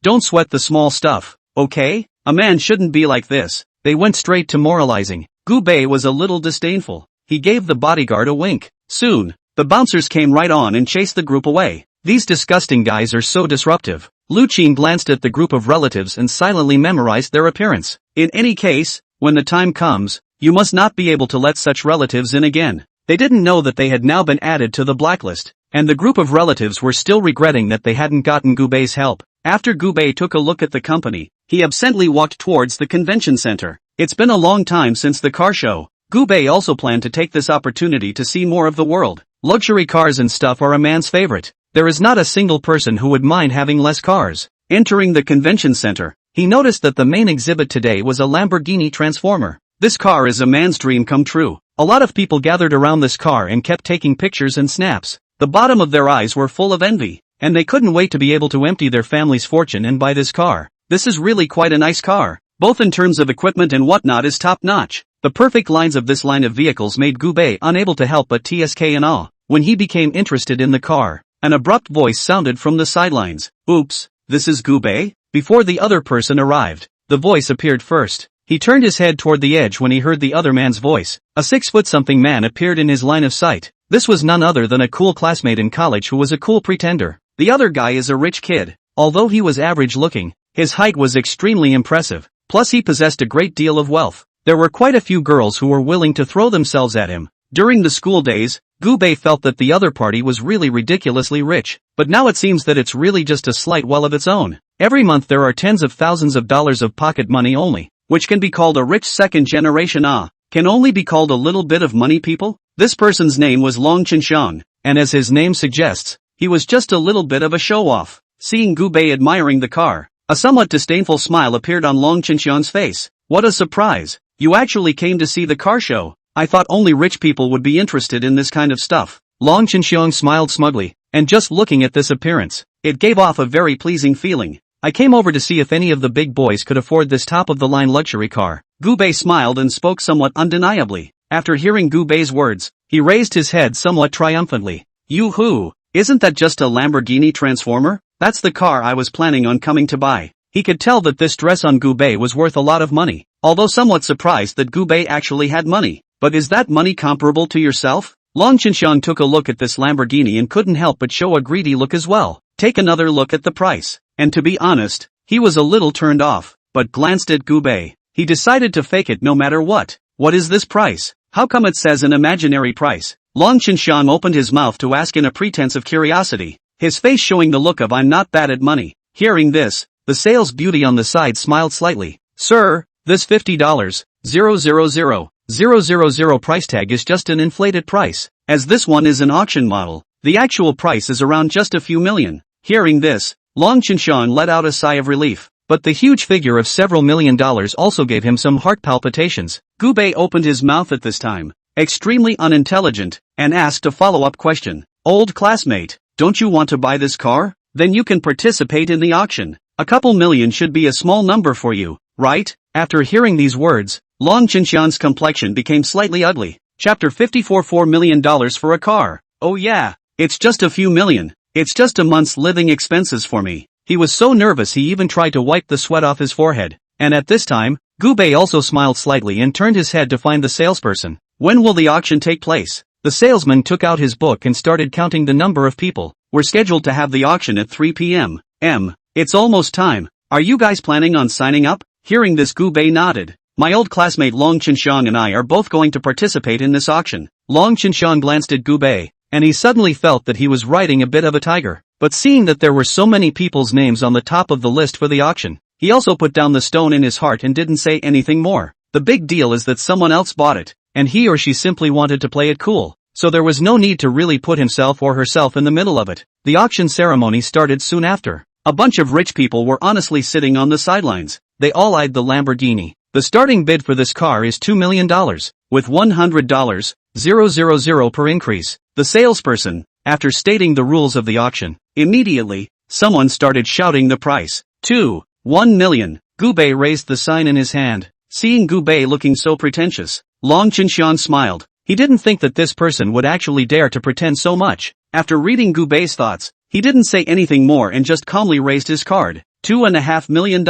Don't sweat the small stuff, okay? A man shouldn't be like this. They went straight to moralizing. Gubei was a little disdainful. He gave the bodyguard a wink. Soon, the bouncers came right on and chased the group away. These disgusting guys are so disruptive. Lu Qin glanced at the group of relatives and silently memorized their appearance. In any case, when the time comes, you must not be able to let such relatives in again. They didn't know that they had now been added to the blacklist, and the group of relatives were still regretting that they hadn't gotten Gubei's help. After Gubei took a look at the company, he absently walked towards the convention center. It's been a long time since the car show. Gubei also planned to take this opportunity to see more of the world. Luxury cars and stuff are a man's favorite. There is not a single person who would mind having less cars. Entering the convention center, he noticed that the main exhibit today was a Lamborghini Transformer. This car is a man's dream come true. A lot of people gathered around this car and kept taking pictures and snaps. The bottom of their eyes were full of envy, and they couldn't wait to be able to empty their family's fortune and buy this car. This is really quite a nice car. Both in terms of equipment and whatnot is top-notch. The perfect lines of this line of vehicles made Gubei unable to help but tsk in awe. When he became interested in the car, an abrupt voice sounded from the sidelines. Oops, this is Gubei? Before the other person arrived, the voice appeared first. He turned his head toward the edge when he heard the other man's voice. A 6-foot-something man appeared in his line of sight. This was none other than a cool classmate in college who was a cool pretender. The other guy is a rich kid. Although he was average looking, his height was extremely impressive. Plus he possessed a great deal of wealth. There were quite a few girls who were willing to throw themselves at him. During the school days, Gubei felt that the other party was really ridiculously rich, but now it seems that it's really just a slight well of its own. Every month there are tens of thousands of dollars of pocket money only, which can be called a rich second generation. Can only be called a little bit of money, people? This person's name was Long Chinxiang, and as his name suggests, he was just a little bit of a show-off. Seeing Gubei admiring the car, a somewhat disdainful smile appeared on Long Chinxiang's face. What a surprise! You actually came to see the car show. I thought only rich people would be interested in this kind of stuff. Long Chinxiang smiled smugly, and just looking at this appearance, it gave off a very pleasing feeling. I came over to see if any of the big boys could afford this top-of-the-line luxury car. Gubei smiled and spoke somewhat undeniably. After hearing Gubei's words, he raised his head somewhat triumphantly. Yoo-hoo! Isn't that just a Lamborghini Transformer? That's the car I was planning on coming to buy. He could tell that this dress on Gubei was worth a lot of money, although somewhat surprised that Gubei actually had money. But is that money comparable to yourself? Long Chinxiang took a look at this Lamborghini and couldn't help but show a greedy look as well. Take another look at the price. And to be honest, he was a little turned off, but glanced at Gubei. He decided to fake it no matter what. What is this price? How come it says an imaginary price? Long Chinxiang opened his mouth to ask in a pretense of curiosity, his face showing the look of I'm not bad at money. Hearing this, the sales beauty on the side smiled slightly. Sir, this $50,000 price tag is just an inflated price, as this one is an auction model. The actual price is around just a few million. Hearing this, Long Chinxiang let out a sigh of relief, but the huge figure of several $1 million also gave him some heart palpitations. Gubei opened his mouth at this time, extremely unintelligent, and asked a follow-up question. Old classmate, don't you want to buy this car? Then you can participate in the auction. A couple million should be a small number for you, right? After hearing these words, Long Chinxiang's complexion became slightly ugly. Chapter 54 $4 million for a car. Oh yeah, it's just a few million. It's just a month's living expenses for me. He was so nervous he even tried to wipe the sweat off his forehead. And at this time, Gubei also smiled slightly and turned his head to find the salesperson. When will the auction take place? The salesman took out his book and started counting the number of people. We're scheduled to have the auction at 3 p.m. It's almost time. Are you guys planning on signing up? Hearing this, Gubei nodded. My old classmate Long Chinxiang and I are both going to participate in this auction. Long Chinxiang glanced at Gubei, and he suddenly felt that he was riding a bit of a tiger. But seeing that there were so many people's names on the top of the list for the auction, he also put down the stone in his heart and didn't say anything more. The big deal is that someone else bought it, and he or she simply wanted to play it cool, so there was no need to really put himself or herself in the middle of it. The auction ceremony started soon after. A bunch of rich people were honestly sitting on the sidelines. They all eyed the Lamborghini. The starting bid for this car is $2 million, with $100,000 per increase. The salesperson, after stating the rules of the auction, immediately, someone started shouting the price. 1 million. Gubei raised the sign in his hand. Seeing Gubei looking so pretentious, Long Chinxiang smiled. He didn't think that this person would actually dare to pretend so much. After reading Gubei's thoughts, he didn't say anything more and just calmly raised his card. $2.5 million.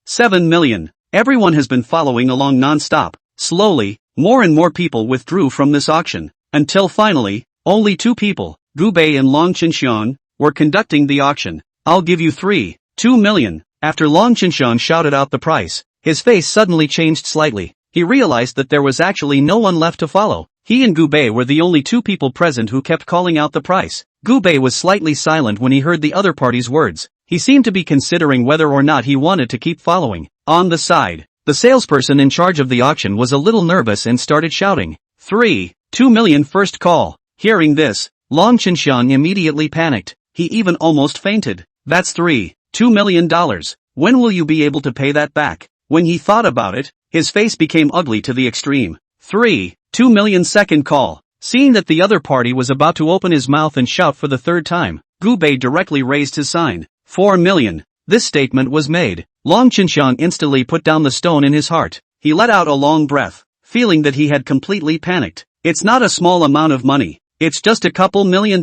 7 million. Everyone has been following along non-stop. Slowly, more and more people withdrew from this auction, until finally, only 2 people, Gubei and Long Chinxiang, were conducting the auction. I'll give you 2 million. After Long Chinxiang shouted out the price, his face suddenly changed slightly. He realized that there was actually no one left to follow. He and Gubei were the only 2 people present who kept calling out the price. Gubei was slightly silent when he heard the other party's words. He seemed to be considering whether or not he wanted to keep following. On the side, the salesperson in charge of the auction was a little nervous and started shouting, 2 million first call. Hearing this, Long Chinxiang immediately panicked. He even almost fainted. That's $2 million. When will you be able to pay that back? When he thought about it, his face became ugly to the extreme. 2 million second call. Seeing that the other party was about to open his mouth and shout for the 3rd time, Gubei directly raised his sign. 4 million. This statement was made. Long Chinxiang instantly put down the stone in his heart. He let out a long breath, feeling that he had completely panicked. It's not a small amount of money. It's just a couple $1 million.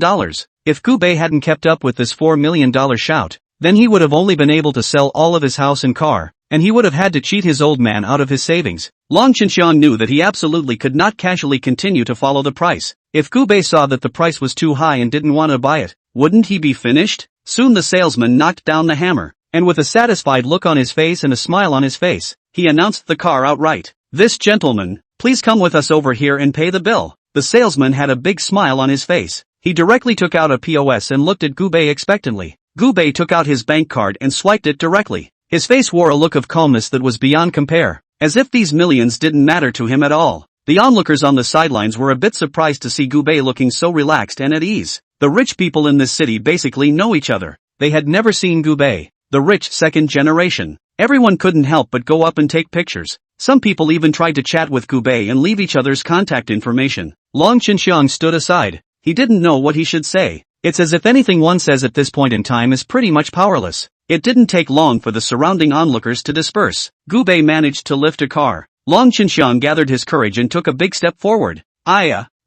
If Gubei hadn't kept up with this $4 million shout, then he would have only been able to sell all of his house and car, and he would have had to cheat his old man out of his savings. Long Chinxiang knew that he absolutely could not casually continue to follow the price. If Gubei saw that the price was too high and didn't want to buy it, wouldn't he be finished? Soon the salesman knocked down the hammer. and with a satisfied look on his face and a smile on his face, he announced the car outright. "This gentleman, please come with us over here and pay the bill." The salesman had a big smile on his face. He directly took out a POS and looked at Gubei expectantly. Gubei took out his bank card and swiped it directly. His face wore a look of calmness that was beyond compare, as if these millions didn't matter to him at all. The onlookers on the sidelines were a bit surprised to see Gubei looking so relaxed and at ease. The rich people in this city basically know each other. They had never seen Gubei, the rich second generation. Everyone couldn't help but go up and take pictures. Some people even tried to chat with Gubei and leave each other's contact information. Long Chinxiang stood aside. He didn't know what he should say. It's as if anything one says at this point in time is pretty much powerless. It didn't take long for the surrounding onlookers to disperse. Gubei managed to lift a car. Long Chinxiang gathered his courage and took a big step forward.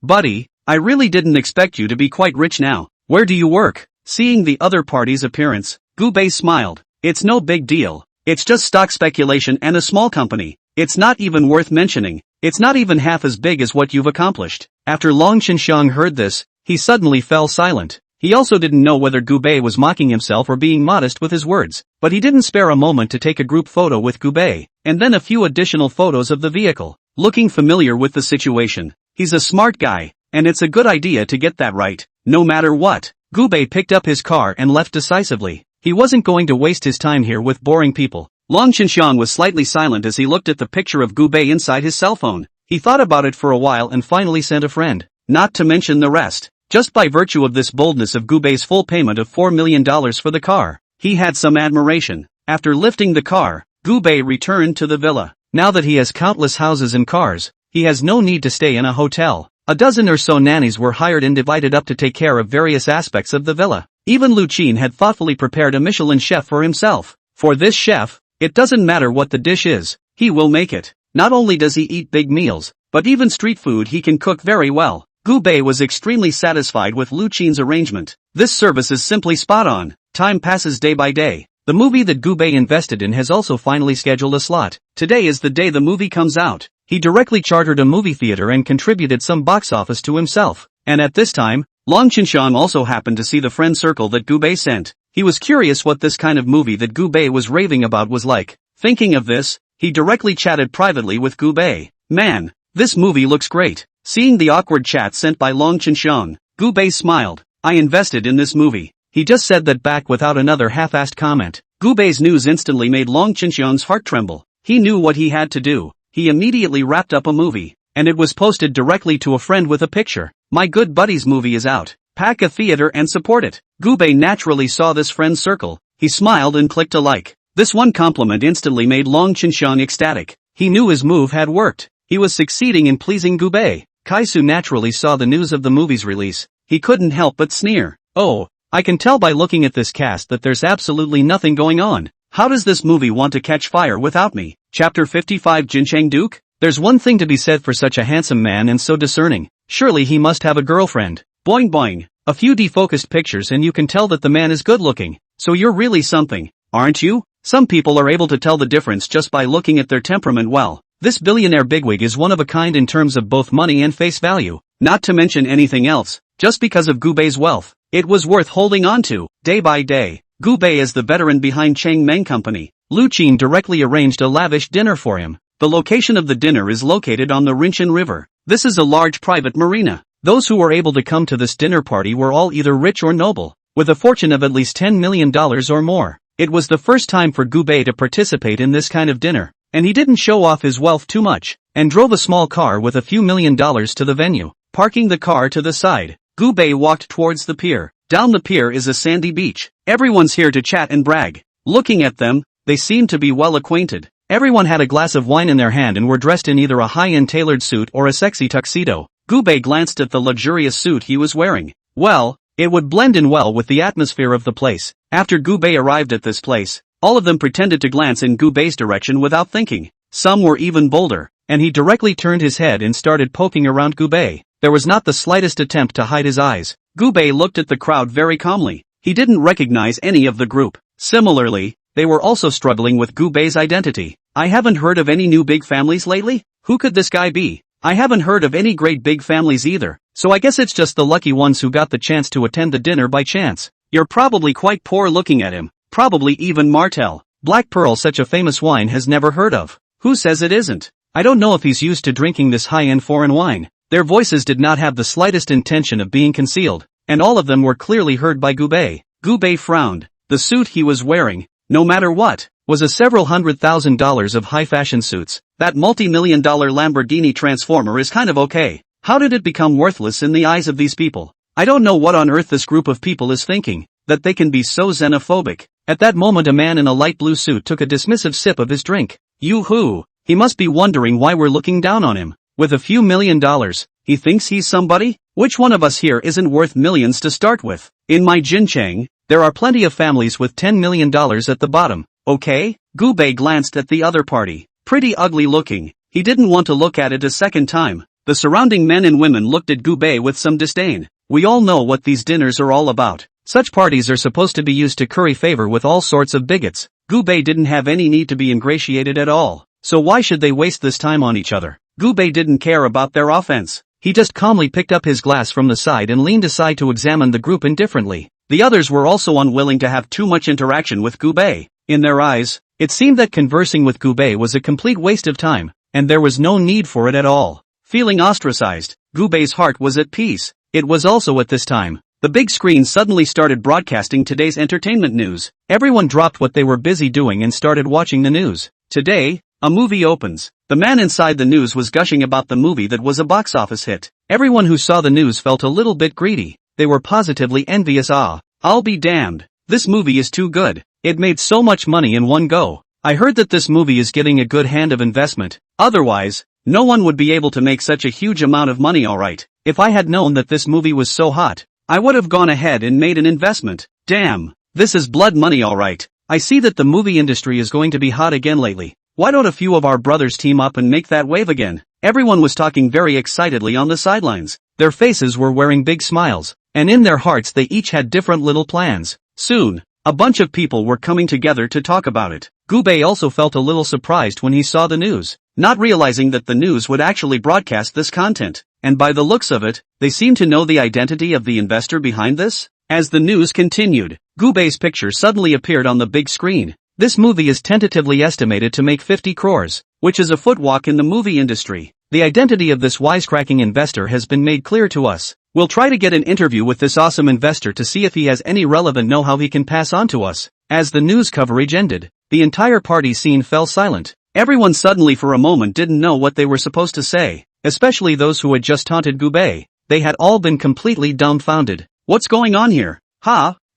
Buddy, I really didn't expect you to be quite rich now. Where do you work?" Seeing the other party's appearance, Gubei smiled. "It's no big deal. It's just stock speculation and a small company. It's not even worth mentioning. It's not even half as big as what you've accomplished." After Long Chinxiang heard this, he suddenly fell silent. He also didn't know whether Gubei was mocking himself or being modest with his words, but he didn't spare a moment to take a group photo with Gubei, and then a few additional photos of the vehicle. Looking familiar with the situation, he's a smart guy, and it's a good idea to get that right, no matter what. Gubei picked up his car and left decisively. He wasn't going to waste his time here with boring people. Long Chinxiang was slightly silent as he looked at the picture of Gubei inside his cell phone. He thought about it for a while and finally sent a friend, not to mention the rest. Just by virtue of this boldness of Gubei's full payment of $4 million for the car, he had some admiration. After lifting the car, Gubei returned to the villa. Now that he has countless houses and cars, he has no need to stay in a hotel. A dozen or so nannies were hired and divided up to take care of various aspects of the villa. Even Lu Qin had thoughtfully prepared a Michelin chef for himself. For this chef, it doesn't matter what the dish is, he will make it. Not only does he eat big meals, but even street food he can cook very well. Gubei was extremely satisfied with Lu Qin's arrangement. This service is simply spot on. Time passes day by day. The movie that Gubei invested in has also finally scheduled a slot. Today is the day the movie comes out. He directly chartered a movie theater and contributed some box office to himself. And at this time, Long Chinxiang also happened to see the friend circle that Gubei sent. He was curious what this kind of movie that Gubei was raving about was like. Thinking of this, he directly chatted privately with Gubei. "Man, this movie looks great." Seeing the awkward chat sent by Long Chinxiang, Gubei smiled. "I invested in this movie." He just said that back without another half-assed comment. Gubei's news instantly made Long Chinxiang's heart tremble. He knew what he had to do. He immediately wrapped up a movie, and it was posted directly to a friend with a picture. "My good buddy's movie is out. Pack a theater and support it." Gubei naturally saw this friend's circle. He smiled and clicked a like. This one compliment instantly made Long Chinxiang ecstatic. He knew his move had worked. He was succeeding in pleasing Gubei. Kaisu naturally saw the news of the movie's release. He couldn't help but sneer. "Oh, I can tell by looking at this cast that there's absolutely nothing going on. How does this movie want to catch fire without me?" Chapter 55 Jincheng Duke? There's one thing to be said for such a handsome man and so discerning. Surely he must have a girlfriend. Boing boing. A few defocused pictures and you can tell that the man is good looking. So you're really something, aren't you? Some people are able to tell the difference just by looking at their temperament well. This billionaire bigwig is one of a kind in terms of both money and face value. Not to mention anything else, just because of Gubei's wealth, it was worth holding on to. Day by day, Gubei is the veteran behind Chang Meng Company. Lu Qin directly arranged a lavish dinner for him. The location of the dinner is located on the Rinchen River. This is a large private marina. Those who were able to come to this dinner party were all either rich or noble, with a fortune of at least $10 million or more. It was the first time for Gubei to participate in this kind of dinner, and he didn't show off his wealth too much, and drove a small car with a few $1 million to the venue. Parking the car to the side, Gubei walked towards the pier. Down the pier is a sandy beach. Everyone's here to chat and brag. Looking at them, they seemed to be well acquainted. Everyone had a glass of wine in their hand and were dressed in either a high-end tailored suit or a sexy tuxedo. Gubei glanced at the luxurious suit he was wearing. Well, it would blend in well with the atmosphere of the place. After Gubei arrived at this place, all of them pretended to glance in Gubei's direction without thinking. Some were even bolder, and he directly turned his head and started poking around Gubei. There was not the slightest attempt to hide his eyes. Gubei looked at the crowd very calmly. He didn't recognize any of the group. Similarly, they were also struggling with Gubei's identity. I haven't heard of any new big families lately? Who could this guy be? I haven't heard of any great big families either, so I guess it's just the lucky ones who got the chance to attend the dinner by chance. You're probably quite poor looking at him. Probably even Martell. Black Pearl, such a famous wine, has never heard of. Who says it isn't? I don't know if he's used to drinking this high-end foreign wine. Their voices did not have the slightest intention of being concealed, and all of them were clearly heard by Gubei. Gubei frowned. The suit he was wearing, no matter what, was a several $100,000 of high-fashion suits. That multi-million-dollar Lamborghini Transformer is kind of okay. How did it become worthless in the eyes of these people? I don't know what on earth this group of people is thinking, that they can be so xenophobic. At that moment a man in a light blue suit took a dismissive sip of his drink. Yoo-hoo! He must be wondering why we're looking down on him. With a few $1,000,000, he thinks he's somebody? Which one of us here isn't worth millions to start with? In my Jincheng, there are plenty of families with $10 million at the bottom, okay? Gubei glanced at the other party. Pretty ugly looking. He didn't want to look at it a second time. The surrounding men and women looked at Gubei with some disdain. We all know what these dinners are all about. Such parties are supposed to be used to curry favor with all sorts of bigots. Gubei didn't have any need to be ingratiated at all. So why should they waste this time on each other? Gubei didn't care about their offense. He just calmly picked up his glass from the side and leaned aside to examine the group indifferently. The others were also unwilling to have too much interaction with Gubei. In their eyes, it seemed that conversing with Gubei was a complete waste of time, and there was no need for it at all. Feeling ostracized, Gubei's heart was at peace. It was also at this time. The big screen suddenly started broadcasting today's entertainment news. Everyone dropped what they were busy doing and started watching the news. Today, a movie opens. The man inside the news was gushing about the movie that was a box office hit. Everyone who saw the news felt a little bit greedy. They were positively envious. I'll be damned. This movie is too good. It made so much money in one go. I heard that this movie is getting a good hand of investment. Otherwise, no one would be able to make such a huge amount of money. Alright. If I had known that this movie was so hot, I would have gone ahead and made an investment. Damn. This is blood money. Alright. I see that the movie industry is going to be hot again lately. Why don't a few of our brothers team up and make that wave again? Everyone was talking very excitedly on the sidelines. Their faces were wearing big smiles, and in their hearts they each had different little plans. Soon, a bunch of people were coming together to talk about it. Gubei also felt a little surprised when he saw the news, not realizing that the news would actually broadcast this content, and by the looks of it, they seemed to know the identity of the investor behind this. As the news continued, Gubei's picture suddenly appeared on the big screen. This movie is tentatively estimated to make 50 crores, which is a footwalk in the movie industry. The identity of this wisecracking investor has been made clear to us. We'll try to get an interview with this awesome investor to see if he has any relevant know-how he can pass on to us. As the news coverage ended, the entire party scene fell silent. Everyone suddenly for a moment didn't know what they were supposed to say, especially those who had just taunted Gubei. They had all been completely dumbfounded. What's going on here?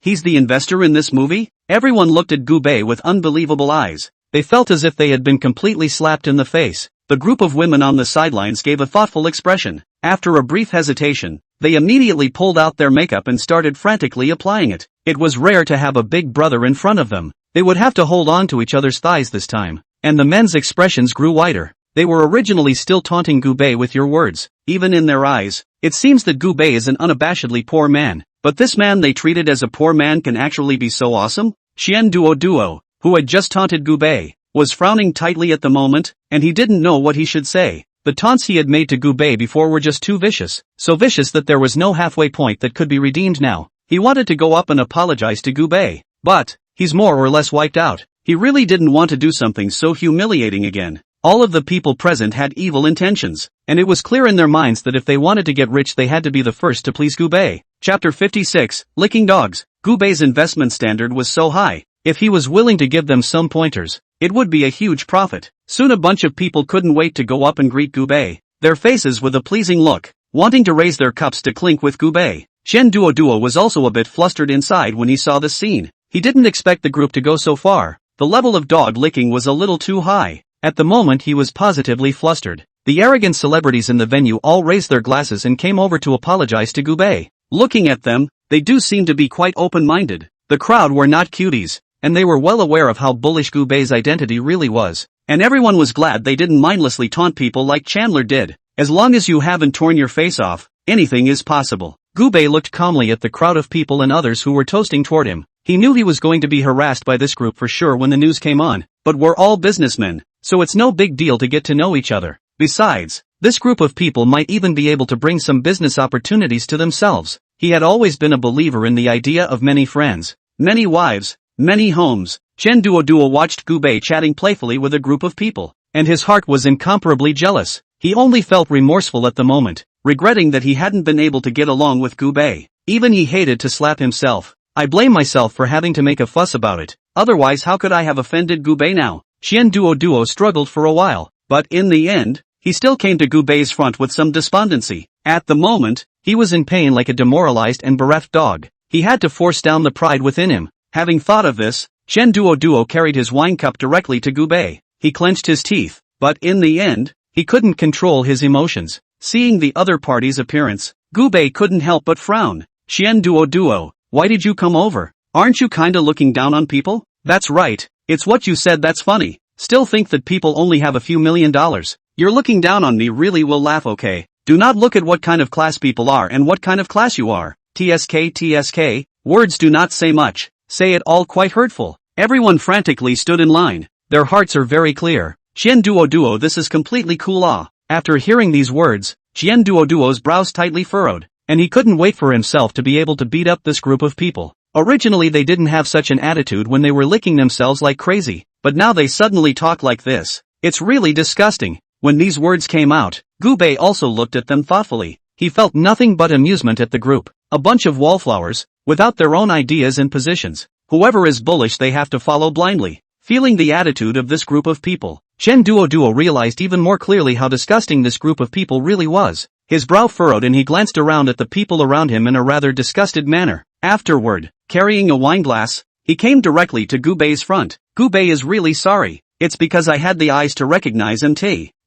He's the investor in this movie? Everyone looked at Gubei with unbelievable eyes. They felt as if they had been completely slapped in the face. The group of women on the sidelines gave a thoughtful expression. After a brief hesitation, they immediately pulled out their makeup and started frantically applying it. It was rare to have a big brother in front of them. They would have to hold on to each other's thighs this time. And the men's expressions grew wider. They were originally still taunting Gubei with your words. Even in their eyes, it seems that Gubei is an unabashedly poor man. But this man they treated as a poor man can actually be so awesome? Xian Duo, who had just taunted Gubei, was frowning tightly at the moment, and he didn't know what he should say. The taunts he had made to Gubei before were just too vicious, so vicious that there was no halfway point that could be redeemed now. He wanted to go up and apologize to Gubei, but he's more or less wiped out. He really didn't want to do something so humiliating again. All of the people present had evil intentions, and it was clear in their minds that if they wanted to get rich they had to be the first to please Gubei. Chapter 56, Licking Dogs. Gubei's investment standard was so high, if he was willing to give them some pointers, it would be a huge profit. Soon a bunch of people couldn't wait to go up and greet Gubei, their faces with a pleasing look, wanting to raise their cups to clink with Gubei. Shen Duo was also a bit flustered inside when he saw the scene. He didn't expect the group to go so far. The level of dog licking was a little too high. At the moment he was positively flustered. The arrogant celebrities in the venue all raised their glasses and came over to apologize to Gubei. Looking at them, they do seem to be quite open-minded. The crowd were not cuties, and they were well aware of how bullish Gubei's identity really was. And everyone was glad they didn't mindlessly taunt people like Chandler did. As long as you haven't torn your face off, anything is possible. Gubei looked calmly at the crowd of people and others who were toasting toward him. He knew he was going to be harassed by this group for sure when the news came on, but we're all businessmen, so it's no big deal to get to know each other. Besides, this group of people might even be able to bring some business opportunities to themselves. He had always been a believer in the idea of many friends, many wives, Many homes. Chen Duoduo watched Gubei chatting playfully with a group of people, and his heart was incomparably jealous. He only felt remorseful at the moment, regretting that he hadn't been able to get along with Gubei. Even he hated to slap himself. I blame myself for having to make a fuss about it, otherwise how could I have offended Gubei now? Chen Duoduo struggled for a while, but in the end, he still came to Gubei's front with some despondency. At the moment, he was in pain like a demoralized and bereft dog. He had to force down the pride within him. Having thought of this, Chen Duoduo carried his wine cup directly to Gubei. He clenched his teeth, but in the end, he couldn't control his emotions. Seeing the other party's appearance, Gubei couldn't help but frown. Chen Duoduo, why did you come over? Aren't you kinda looking down on people? That's right, it's what you said that's funny. Still think that people only have a few $1,000,000. You're looking down on me really will laugh okay. Do not look at what kind of class people are and what kind of class you are. TSK, words do not say much, say it all quite hurtful. Everyone frantically stood in line. Their hearts are very clear. Chen Duoduo, this is completely cool ah. After hearing these words, Chen Duoduo's brows tightly furrowed, and he couldn't wait for himself to be able to beat up this group of people. Originally they didn't have such an attitude when they were licking themselves like crazy, but now they suddenly talk like this. It's really disgusting. When these words came out, Gubei also looked at them thoughtfully. He felt nothing but amusement at the group. A bunch of wallflowers, without their own ideas and positions. Whoever is bullish they have to follow blindly. Feeling the attitude of this group of people, Chen Duoduo realized even more clearly how disgusting this group of people really was. His brow furrowed and he glanced around at the people around him in a rather disgusted manner. Afterward, carrying a wine glass, he came directly to Gubei's front. Gubei is really sorry. It's because I had the eyes to recognize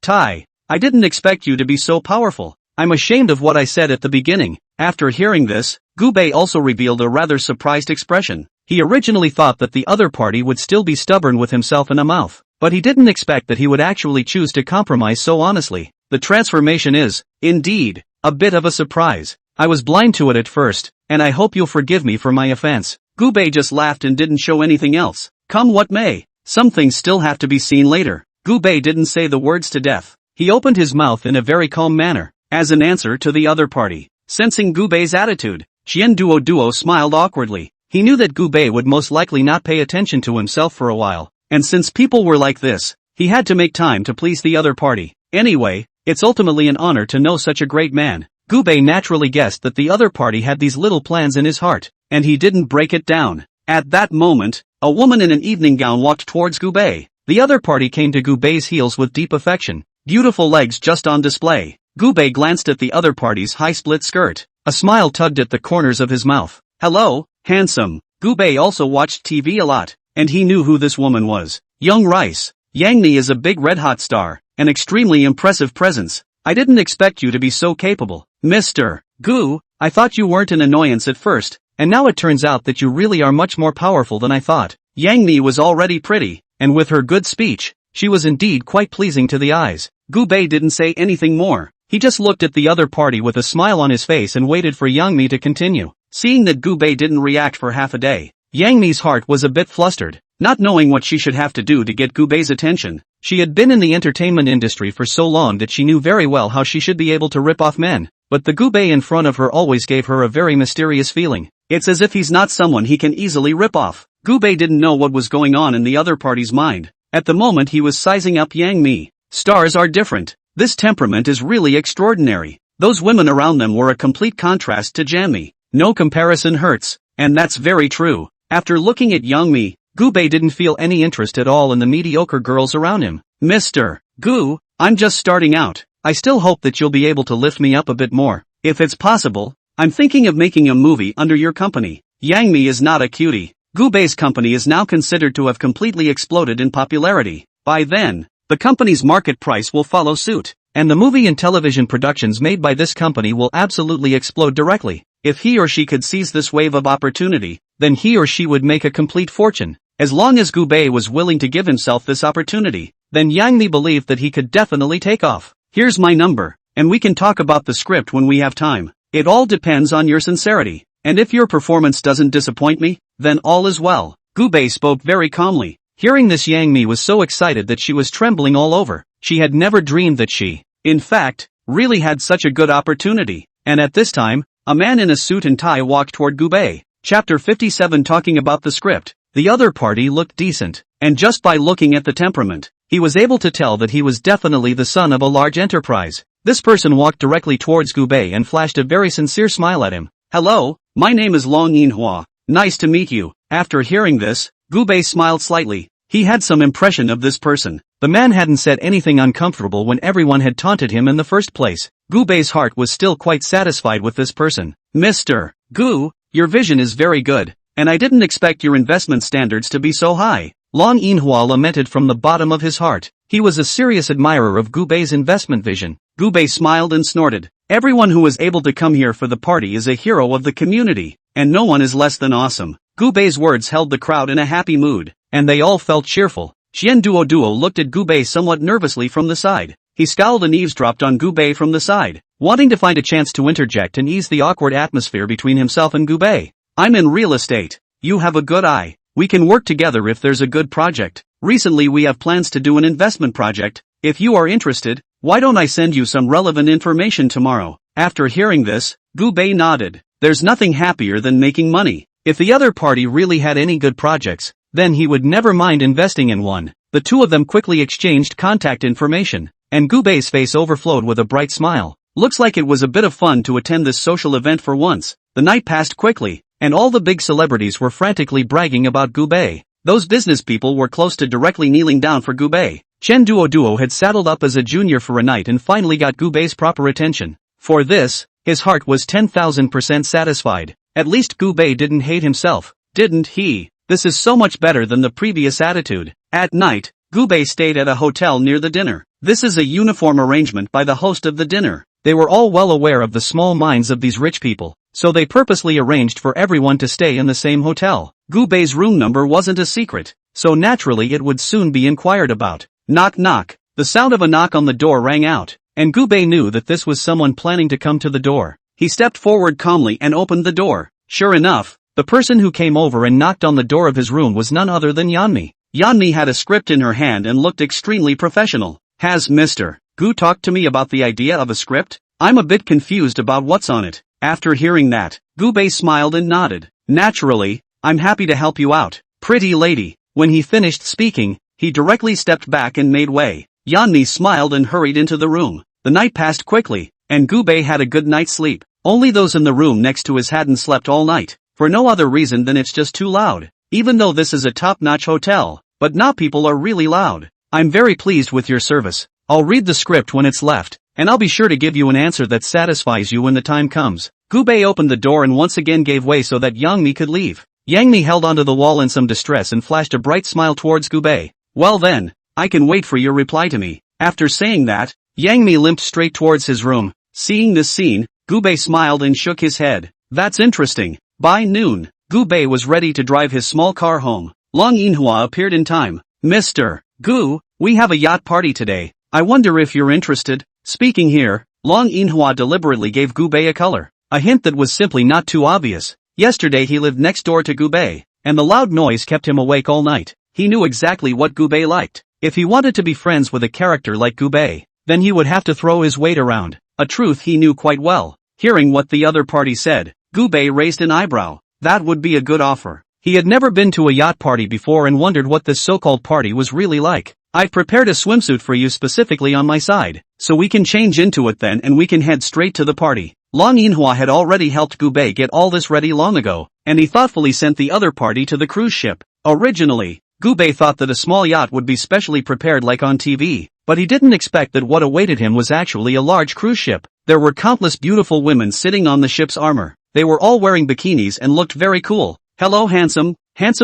Tai. I didn't expect you to be so powerful. I'm ashamed of what I said at the beginning. After hearing this, Gubei also revealed a rather surprised expression. He originally thought that the other party would still be stubborn with himself in a mouth, but he didn't expect that he would actually choose to compromise so honestly. The transformation is, indeed, a bit of a surprise. I was blind to it at first, and I hope you'll forgive me for my offense. Gubei just laughed and didn't show anything else. Come what may, some things still have to be seen later. Gubei didn't say the words to death. He opened his mouth in a very calm manner, as an answer to the other party. Sensing Gubei's attitude, Chen Duoduo smiled awkwardly. He knew that Gubei would most likely not pay attention to himself for a while, and since people were like this, he had to make time to please the other party. Anyway, it's ultimately an honor to know such a great man. Gubei naturally guessed that the other party had these little plans in his heart, and he didn't break it down. At that moment, a woman in an evening gown walked towards Gubei. The other party came to Gubei's heels with deep affection. Beautiful legs just on display. Gubei glanced at the other party's high split skirt. A smile tugged at the corners of his mouth. Hello, handsome. Gubei also watched TV a lot, and he knew who this woman was. Young Rice. Yang Mi is a big red-hot star, an extremely impressive presence. I didn't expect you to be so capable. Mr. Gu, I thought you weren't an annoyance at first, and now it turns out that you really are much more powerful than I thought. Yang Mi was already pretty, and with her good speech, she was indeed quite pleasing to the eyes. Gubei didn't say anything more. He just looked at the other party with a smile on his face and waited for Yang Mi to continue. Seeing that Gubei didn't react for half a day, Yang Mi's heart was a bit flustered, not knowing what she should have to do to get Gubei's attention. She had been in the entertainment industry for so long that she knew very well how she should be able to rip off men, but the Gubei in front of her always gave her a very mysterious feeling. It's as if he's not someone he can easily rip off. Gubei didn't know what was going on in the other party's mind. At the moment he was sizing up Yang Mi. Stars are different. This temperament is really extraordinary. Those women around them were a complete contrast to Yang Mi. No comparison hurts, and that's very true. After looking at Yang Mi, Gubei didn't feel any interest at all in the mediocre girls around him. Mr. Gu, I'm just starting out. I still hope that you'll be able to lift me up a bit more. If it's possible, I'm thinking of making a movie under your company. Yang Mi is not a cutie. Gubei's company is now considered to have completely exploded in popularity. By then, the company's market price will follow suit, and the movie and television productions made by this company will absolutely explode directly. If he or she could seize this wave of opportunity, then he or she would make a complete fortune. As long as Gubei was willing to give himself this opportunity, then Yang Mi believed that he could definitely take off. Here's my number, and we can talk about the script when we have time. It all depends on your sincerity, and if your performance doesn't disappoint me, then all is well. Gubei spoke very calmly. Hearing this, Yang Mi was so excited that she was trembling all over. She had never dreamed that she, in fact, really had such a good opportunity. And at this time, a man in a suit and tie walked toward Gubei. Chapter 57 talking about the script. The other party looked decent, and just by looking at the temperament, he was able to tell that he was definitely the son of a large enterprise. This person walked directly towards Gubei and flashed a very sincere smile at him. "Hello, my name is Manhwa. Nice to meet you." After hearing this, Gubei smiled slightly. He had some impression of this person. The man hadn't said anything uncomfortable when everyone had taunted him in the first place. Gubei's heart was still quite satisfied with this person. "Mr. Gu, your vision is very good, and I didn't expect your investment standards to be so high." Long Inhua lamented from the bottom of his heart. He was a serious admirer of Gubei's investment vision. Gubei smiled and snorted. "Everyone who was able to come here for the party is a hero of the community, and no one is less than awesome." Gubei's words held the crowd in a happy mood, and they all felt cheerful. Xian Duo looked at Gubei somewhat nervously from the side. He scowled and eavesdropped on Gubei from the side, wanting to find a chance to interject and ease the awkward atmosphere between himself and Gubei. "I'm in real estate. You have a good eye. We can work together if there's a good project. Recently we have plans to do an investment project. If you are interested, why don't I send you some relevant information tomorrow?" After hearing this, Gubei nodded. There's nothing happier than making money. If the other party really had any good projects, then he would never mind investing in one. The two of them quickly exchanged contact information, and Gubei's face overflowed with a bright smile. Looks like it was a bit of fun to attend this social event for once. The night passed quickly, and all the big celebrities were frantically bragging about Gubei. Those business people were close to directly kneeling down for Gubei. Chen Duo had saddled up as a junior for a night and finally got Gubei's proper attention. For this, his heart was 10,000% satisfied. At least Gubei didn't hate himself, didn't he? This is so much better than the previous attitude. At night, Gubei stayed at a hotel near the dinner. This is a uniform arrangement by the host of the dinner. They were all well aware of the small minds of these rich people, so they purposely arranged for everyone to stay in the same hotel. Gubei's room number wasn't a secret, so naturally it would soon be inquired about. Knock knock. The sound of a knock on the door rang out, and Gubei knew that this was someone planning to come to the door. He stepped forward calmly and opened the door. Sure enough, the person who came over and knocked on the door of his room was none other than Yanmi. Yanmi had a script in her hand and looked extremely professional. "Has Mr. Gu talked to me about the idea of a script? I'm a bit confused about what's on it." After hearing that, Gubei smiled and nodded. "Naturally, I'm happy to help you out, pretty lady." When he finished speaking, he directly stepped back and made way. Yanmi smiled and hurried into the room. The night passed quickly, and Gubei had a good night's sleep. Only those in the room next to his hadn't slept all night, for no other reason than it's just too loud. Even though this is a top-notch hotel, but not people are really loud. "I'm very pleased with your service. I'll read the script when it's left, and I'll be sure to give you an answer that satisfies you when the time comes." Gubei opened the door and once again gave way so that Yangmi could leave. Yangmi held onto the wall in some distress and flashed a bright smile towards Gubei. "Well then, I can wait for your reply to me." After saying that, Yangmi limped straight towards his room. Seeing this scene, Gubei smiled and shook his head. "That's interesting." By noon, Gubei was ready to drive his small car home. Long Inhua appeared in time. "Mr. Gu, we have a yacht party today. I wonder if you're interested." Speaking here, Long Inhua deliberately gave Gubei a color, a hint that was simply not too obvious. Yesterday he lived next door to Gubei, and the loud noise kept him awake all night. He knew exactly what Gubei liked. If he wanted to be friends with a character like Gubei, then he would have to throw his weight around, a truth he knew quite well. Hearing what the other party said, Gubei raised an eyebrow. That would be a good offer. He had never been to a yacht party before and wondered what this so-called party was really like. "I've prepared a swimsuit for you specifically on my side, so we can change into it then and we can head straight to the party." Long Inhua had already helped Gubei get all this ready long ago, and he thoughtfully sent the other party to the cruise ship. Originally, Gubei thought that a small yacht would be specially prepared like on TV, but he didn't expect that what awaited him was actually a large cruise ship. There were countless beautiful women sitting on the ship's armor. They were all wearing bikinis and looked very cool. "Hello handsome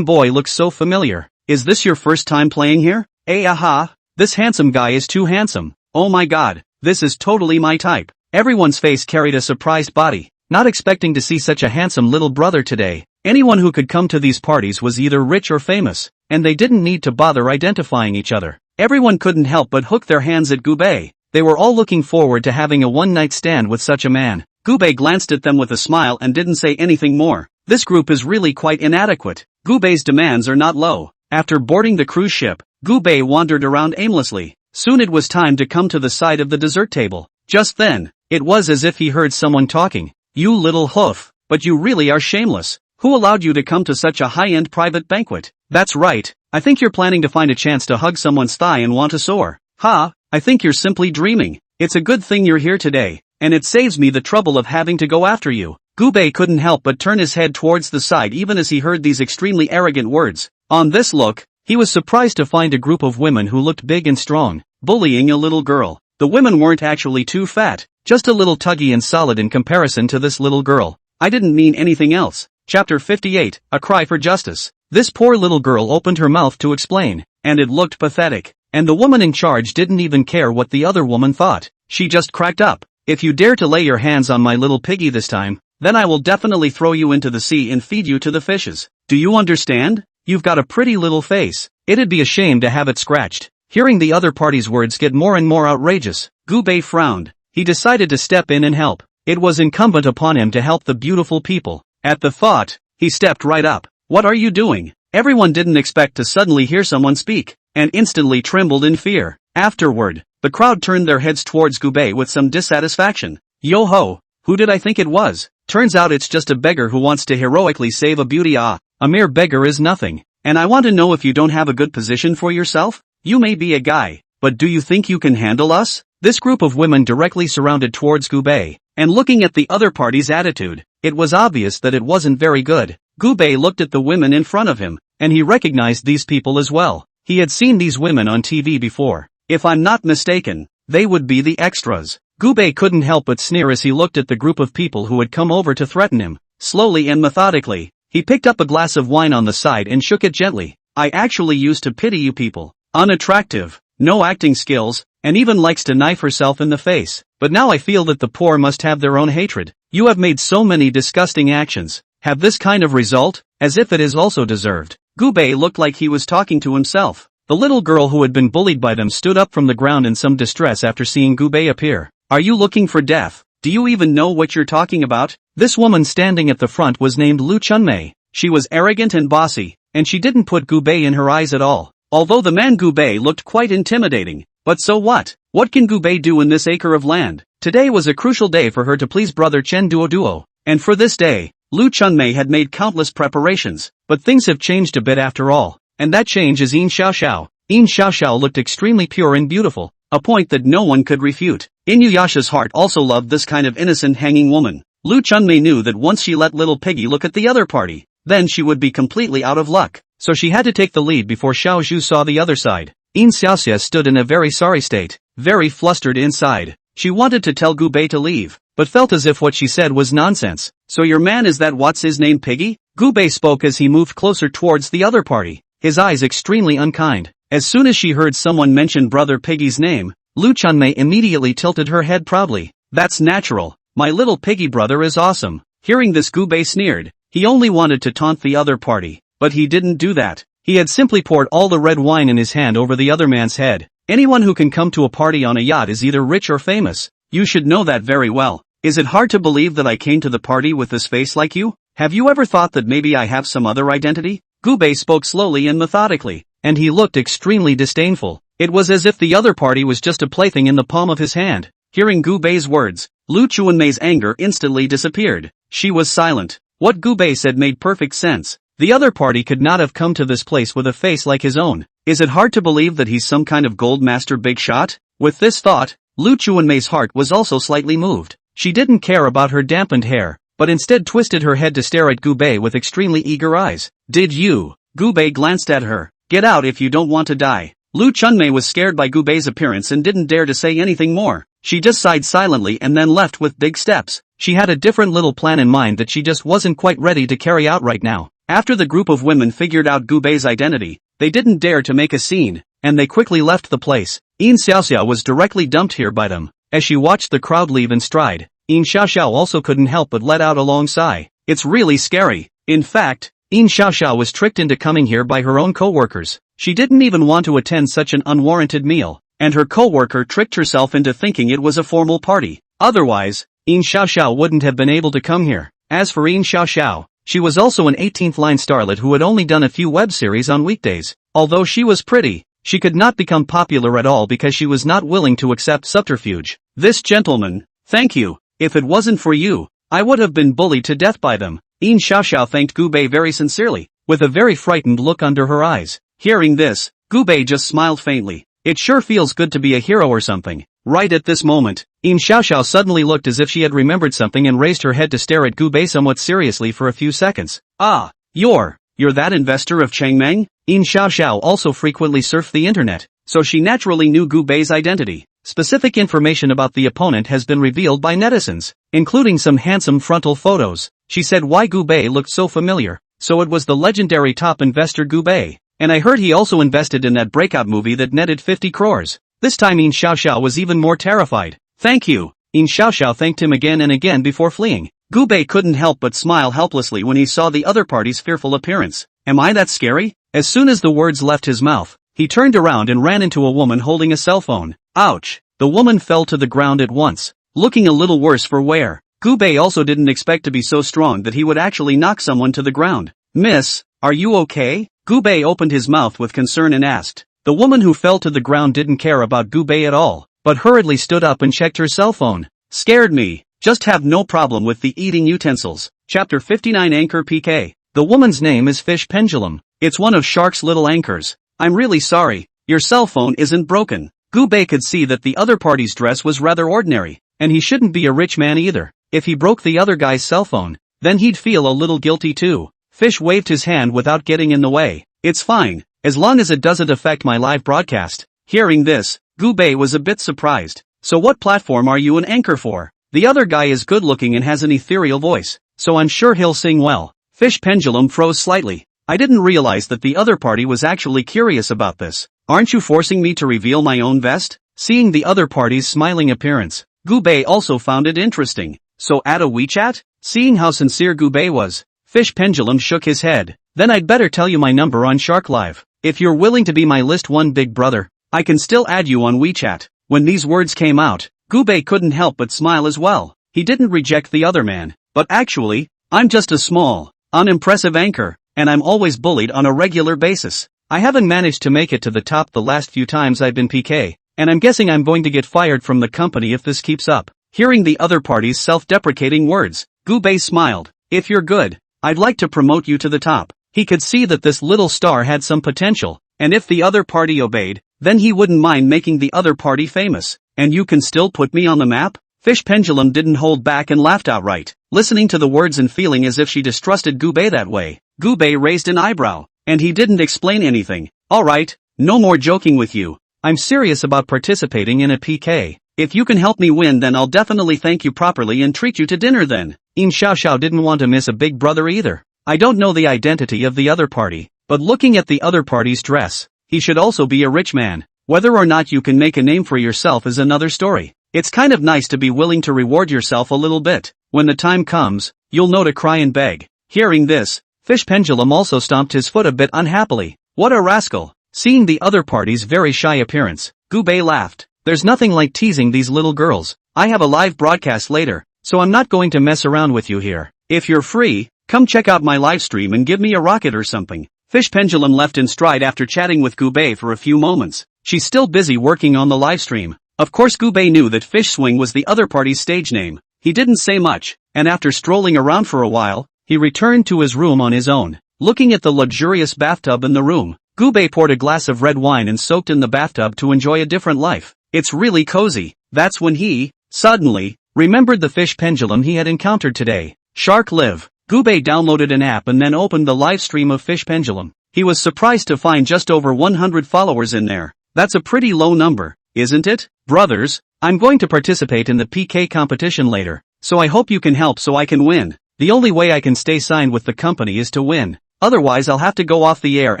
boy looks so familiar. Is this your first time playing here?" Aha, this handsome guy is too handsome. Oh my god, this is totally my type." Everyone's face carried a surprised body, not expecting to see such a handsome little brother today. Anyone who could come to these parties was either rich or famous, and they didn't need to bother identifying each other. Everyone couldn't help but hook their hands at Gubei. They were all looking forward to having a one-night stand with such a man. Gubei glanced at them with a smile and didn't say anything more. This group is really quite inadequate. Gubei's demands are not low. After boarding the cruise ship, Gubei wandered around aimlessly. Soon it was time to come to the side of the dessert table. Just then, it was as if he heard someone talking. "You little hoof, but you really are shameless. Who allowed you to come to such a high-end private banquet?" That's right, I think you're planning to find a chance to hug someone's thigh and want to soar. Ha, I think you're simply dreaming. It's a good thing you're here today, and it saves me the trouble of having to go after you. Gubei couldn't help but turn his head towards the side even as he heard these extremely arrogant words. On this look, he was surprised to find a group of women who looked big and strong, bullying a little girl. The women weren't actually too fat, just a little tuggy and solid in comparison to this little girl. I didn't mean anything else. Chapter 58, A Cry for Justice. This poor little girl opened her mouth to explain, and it looked pathetic. And the woman in charge didn't even care what the other woman thought. She just cracked up. If you dare to lay your hands on my little piggy this time, then I will definitely throw you into the sea and feed you to the fishes. Do you understand? You've got a pretty little face. It'd be a shame to have it scratched. Hearing the other party's words get more and more outrageous, Gubei frowned. He decided to step in and help. It was incumbent upon him to help the beautiful people. At the thought, he stepped right up. What are you doing? Everyone didn't expect to suddenly hear someone speak, and instantly trembled in fear. Afterward, the crowd turned their heads towards Gubei with some dissatisfaction. Yo ho, who did I think it was? Turns out it's just a beggar who wants to heroically save a beauty. A mere beggar is nothing. And I want to know if you don't have a good position for yourself? You may be a guy, but do you think you can handle us? This group of women directly surrounded towards Gubei, and looking at the other party's attitude, it was obvious that it wasn't very good. Gubei looked at the women in front of him, and he recognized these people as well. He had seen these women on TV before. If I'm not mistaken, they would be the extras. Gubei couldn't help but sneer as he looked at the group of people who had come over to threaten him. Slowly and methodically, he picked up a glass of wine on the side and shook it gently. I actually used to pity you people. Unattractive, no acting skills, and even likes to knife herself in the face. But now I feel that the poor must have their own hatred. You have made so many disgusting actions. Have this kind of result, as if it is also deserved. Gubei looked like he was talking to himself. The little girl who had been bullied by them stood up from the ground in some distress after seeing Gubei appear. Are you looking for death? Do you even know what you're talking about? This woman standing at the front was named Lu Chunmei. She was arrogant and bossy, and she didn't put Gubei in her eyes at all. Although the man Gubei looked quite intimidating. But so what? What can Gubei do in this acre of land? Today was a crucial day for her to please brother Chen Duoduo, and for this day, Lu Chunmei had made countless preparations, but things have changed a bit after all, and that change is Yin Xiaoxiao. Yin Xiaoxiao looked extremely pure and beautiful, a point that no one could refute. Inuyasha's heart also loved this kind of innocent hanging woman. Lu Chunmei knew that once she let little Piggy look at the other party, then she would be completely out of luck, so she had to take the lead before Xiao Zhu saw the other side. Yin Xiaoxia stood in a very sorry state, very flustered inside. She wanted to tell Gubei to leave, but felt as if what she said was nonsense. So your man is that what's his name Piggy? Gubei spoke as he moved closer towards the other party, his eyes extremely unkind. As soon as she heard someone mention brother Piggy's name, Lu Chunmei immediately tilted her head proudly. That's natural, my little Piggy brother is awesome. Hearing this Gubei sneered. He only wanted to taunt the other party, but he didn't do that. He had simply poured all the red wine in his hand over the other man's head. Anyone who can come to a party on a yacht is either rich or famous. You should know that very well. Is it hard to believe that I came to the party with this face like you? Have you ever thought that maybe I have some other identity? Gubei spoke slowly and methodically, and he looked extremely disdainful. It was as if the other party was just a plaything in the palm of his hand. Hearing Gubei's words, Lu Chunmei's anger instantly disappeared. She was silent. What Gubei said made perfect sense. The other party could not have come to this place with a face like his own. Is it hard to believe that he's some kind of gold master big shot? With this thought, Lu Chunmei's heart was also slightly moved. She didn't care about her dampened hair, but instead twisted her head to stare at Gubei with extremely eager eyes. Did you? Gubei glanced at her. Get out if you don't want to die. Lu Chunmei was scared by Gubei's appearance and didn't dare to say anything more. She just sighed silently and then left with big steps. She had a different little plan in mind that she just wasn't quite ready to carry out right now. After the group of women figured out Gubei's identity, they didn't dare to make a scene, and they quickly left the place. Yin Xiaoxiao was directly dumped here by them. As she watched the crowd leave in stride, Yin Xiaoxiao also couldn't help but let out a long sigh. It's really scary. In fact, Yin Xiaoxiao was tricked into coming here by her own co-workers. She didn't even want to attend such an unwarranted meal, and her co-worker tricked herself into thinking it was a formal party. Otherwise, Yin Xiaoxiao wouldn't have been able to come here. As for Yin Xiaoxiao, she was also an 18th line starlet who had only done a few web series on weekdays. Although she was pretty, she could not become popular at all because she was not willing to accept subterfuge. This gentleman, thank you. If it wasn't for you, I would have been bullied to death by them. Yin Xiaoxiao thanked Gubei very sincerely. with a very frightened look under her eyes. Hearing this, Gubei just smiled faintly. It sure feels good to be a hero or something. Right at this moment, In Xiaoxiao suddenly looked as if she had remembered something and raised her head to stare at Gubei somewhat seriously for a few seconds. Ah, you're that investor of Changmeng? In Xiaoxiao also frequently surfed the internet, so she naturally knew Gubei's identity. Specific information about the opponent has been revealed by netizens, including some handsome frontal photos. She said why Gubei looked so familiar, so it was the legendary top investor Gubei. And I heard he also invested in that breakout movie that netted 50 crores. This time In Xiaoxiao was even more terrified. Thank you. In Xiaoxiao thanked him again and again before fleeing. Gubei couldn't help but smile helplessly when he saw the other party's fearful appearance. Am I that scary? As soon as the words left his mouth, he turned around and ran into a woman holding a cell phone. Ouch! The woman fell to the ground at once, looking a little worse for wear. Gubei also didn't expect to be so strong that he would actually knock someone to the ground. Miss, are you okay? Gubei opened his mouth with concern and asked. The woman who fell to the ground didn't care about Gubei at all, but hurriedly stood up and checked her cell phone. Scared me. Just have no problem with the eating utensils. Chapter 59 Anchor PK. The woman's name is Fish Pendulum. It's one of Shark's little anchors. I'm really sorry. Your cell phone isn't broken. Gubei could see that the other party's dress was rather ordinary, and he shouldn't be a rich man either. If he broke the other guy's cell phone, then he'd feel a little guilty too. Fish waved his hand without getting in the way. It's fine, as long as it doesn't affect my live broadcast. Hearing this, Gubei was a bit surprised. So what platform are you an anchor for? The other guy is good looking and has an ethereal voice, so I'm sure he'll sing well. Fish Pendulum froze slightly. I didn't realize that the other party was actually curious about this. Aren't you forcing me to reveal my own vest? Seeing the other party's smiling appearance, Gubei also found it interesting. So add a WeChat? Seeing how sincere Gubei was, Fish Pendulum shook his head. Then I'd better tell you my number on Shark Live. If you're willing to be my list one big brother, I can still add you on WeChat. When these words came out, Gubei couldn't help but smile as well. He didn't reject the other man, but actually, I'm just a small, unimpressive anchor, and I'm always bullied on a regular basis. I haven't managed to make it to the top the last few times I've been PK, and I'm guessing I'm going to get fired from the company if this keeps up. Hearing the other party's self-deprecating words, Gubei smiled. If you're good, I'd like to promote you to the top. He could see that this little star had some potential, and if the other party obeyed, then he wouldn't mind making the other party famous. And you can still put me on the map? Fish Pendulum didn't hold back and laughed outright, listening to the words and feeling as if she distrusted Gubei that way. Gubei raised an eyebrow, and he didn't explain anything. Alright, no more joking with you. I'm serious about participating in a PK. If you can help me win, then I'll definitely thank you properly and treat you to dinner then. In Xiaoxiao didn't want to miss a big brother either. I don't know the identity of the other party, but looking at the other party's dress, he should also be a rich man. Whether or not you can make a name for yourself is another story. It's kind of nice to be willing to reward yourself a little bit. When the time comes, you'll know to cry and beg. Hearing this, Fish Pendulum also stomped his foot a bit unhappily. What a rascal. Seeing the other party's very shy appearance, Gubei laughed. There's nothing like teasing these little girls. I have a live broadcast later, so I'm not going to mess around with you here. If you're free, come check out my live stream and give me a rocket or something. Fish Pendulum left in stride after chatting with Gubei for a few moments. She's still busy working on the live stream. Of course Gubei knew that Fish Swing was the other party's stage name. He didn't say much, and after strolling around for a while, he returned to his room on his own. Looking at the luxurious bathtub in the room, Gubei poured a glass of red wine and soaked in the bathtub to enjoy a different life. It's really cozy. That's when he, suddenly, remembered the Fish Pendulum he had encountered today. Shark Live. Gubei downloaded an app and then opened the live stream of Fish Pendulum. He was surprised to find just over 100 followers in there. That's a pretty low number, isn't it? Brothers, I'm going to participate in the PK competition later, so I hope you can help so I can win. The only way I can stay signed with the company is to win. Otherwise I'll have to go off the air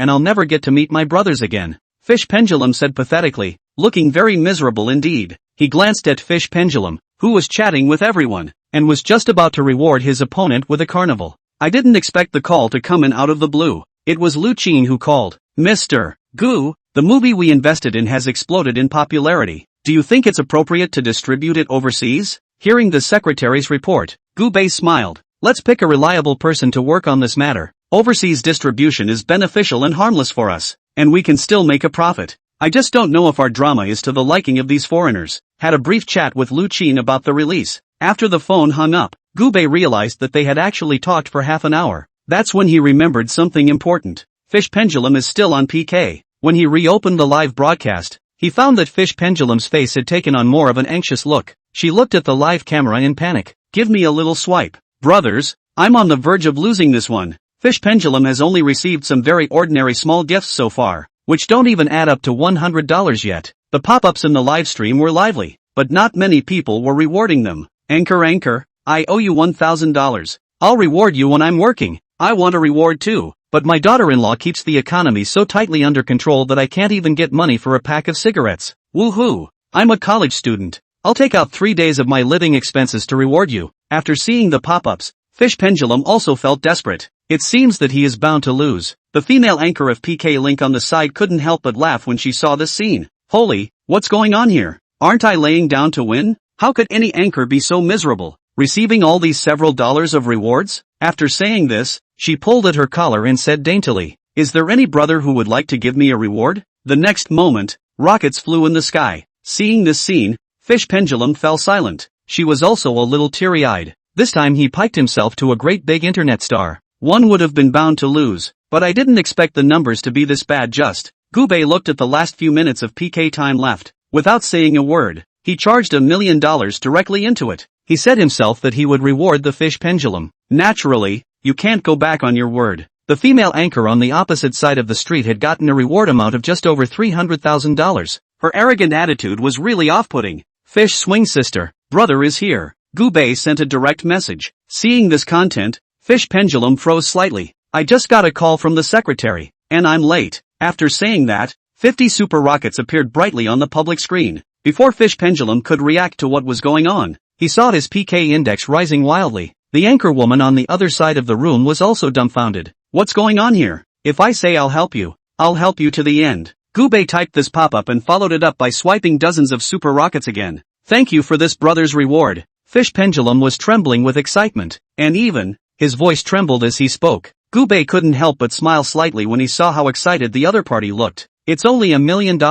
and I'll never get to meet my brothers again. Fish Pendulum said pathetically, looking very miserable indeed. He glanced at Fish Pendulum, who was chatting with everyone, and was just about to reward his opponent with a carnival. I didn't expect the call to come in out of the blue. It was Lu Qing who called. Mr. Gu, the movie we invested in has exploded in popularity. Do you think it's appropriate to distribute it overseas? Hearing the secretary's report, Gubei smiled. Let's pick a reliable person to work on this matter. Overseas distribution is beneficial and harmless for us, and we can still make a profit. I just don't know if our drama is to the liking of these foreigners. Had a brief chat with Lu Qin about the release. After the phone hung up, Gubei realized that they had actually talked for half an hour. That's when he remembered something important. Fish Pendulum is still on PK. When he reopened the live broadcast, he found that Fish Pendulum's face had taken on more of an anxious look. She looked at the live camera in panic. Give me a little swipe. Brothers, I'm on the verge of losing this one. Fish Pendulum has only received some very ordinary small gifts so far, which don't even add up to $100 yet. The pop-ups in the live stream were lively, but not many people were rewarding them. Anchor, I owe you $1,000. I'll reward you when I'm working. I want a reward too. But my daughter-in-law keeps the economy so tightly under control that I can't even get money for a pack of cigarettes. Woohoo! I'm a college student. I'll take out 3 days of my living expenses to reward you. After seeing the pop-ups, Fish Pendulum also felt desperate. It seems that he is bound to lose. The female anchor of PK Link on the side couldn't help but laugh when she saw this scene. Holy, what's going on here? Aren't I laying down to win? How could any anchor be so miserable, receiving all these several dollars of rewards? After saying this, she pulled at her collar and said daintily, is there any brother who would like to give me a reward? The next moment, rockets flew in the sky. Seeing this scene, Fish Pendulum fell silent. She was also a little teary-eyed. This time he piked himself to a great big internet star. One would have been bound to lose, but I didn't expect the numbers to be this bad just. Gubei looked at the last few minutes of PK time left. Without saying a word, he charged $1 million directly into it. He said himself that he would reward the Fish Pendulum. Naturally, you can't go back on your word. The female anchor on the opposite side of the street had gotten a reward amount of just over $300,000. Her arrogant attitude was really off-putting. Fish Swing Sister, brother is here. Gubei sent a direct message. Seeing this content, Fish Pendulum froze slightly. I just got a call from the secretary, and I'm late. After saying that, 50 super rockets appeared brightly on the public screen. Before Fish Pendulum could react to what was going on, he saw his PK index rising wildly. The anchor woman on the other side of the room was also dumbfounded. What's going on here? If I say I'll help you to the end. Gubei typed this pop-up and followed it up by swiping dozens of super rockets again. Thank you for this brother's reward. Fish Pendulum was trembling with excitement, and even, his voice trembled as he spoke. Gubei couldn't help but smile slightly when he saw how excited the other party looked. It's only $1 million,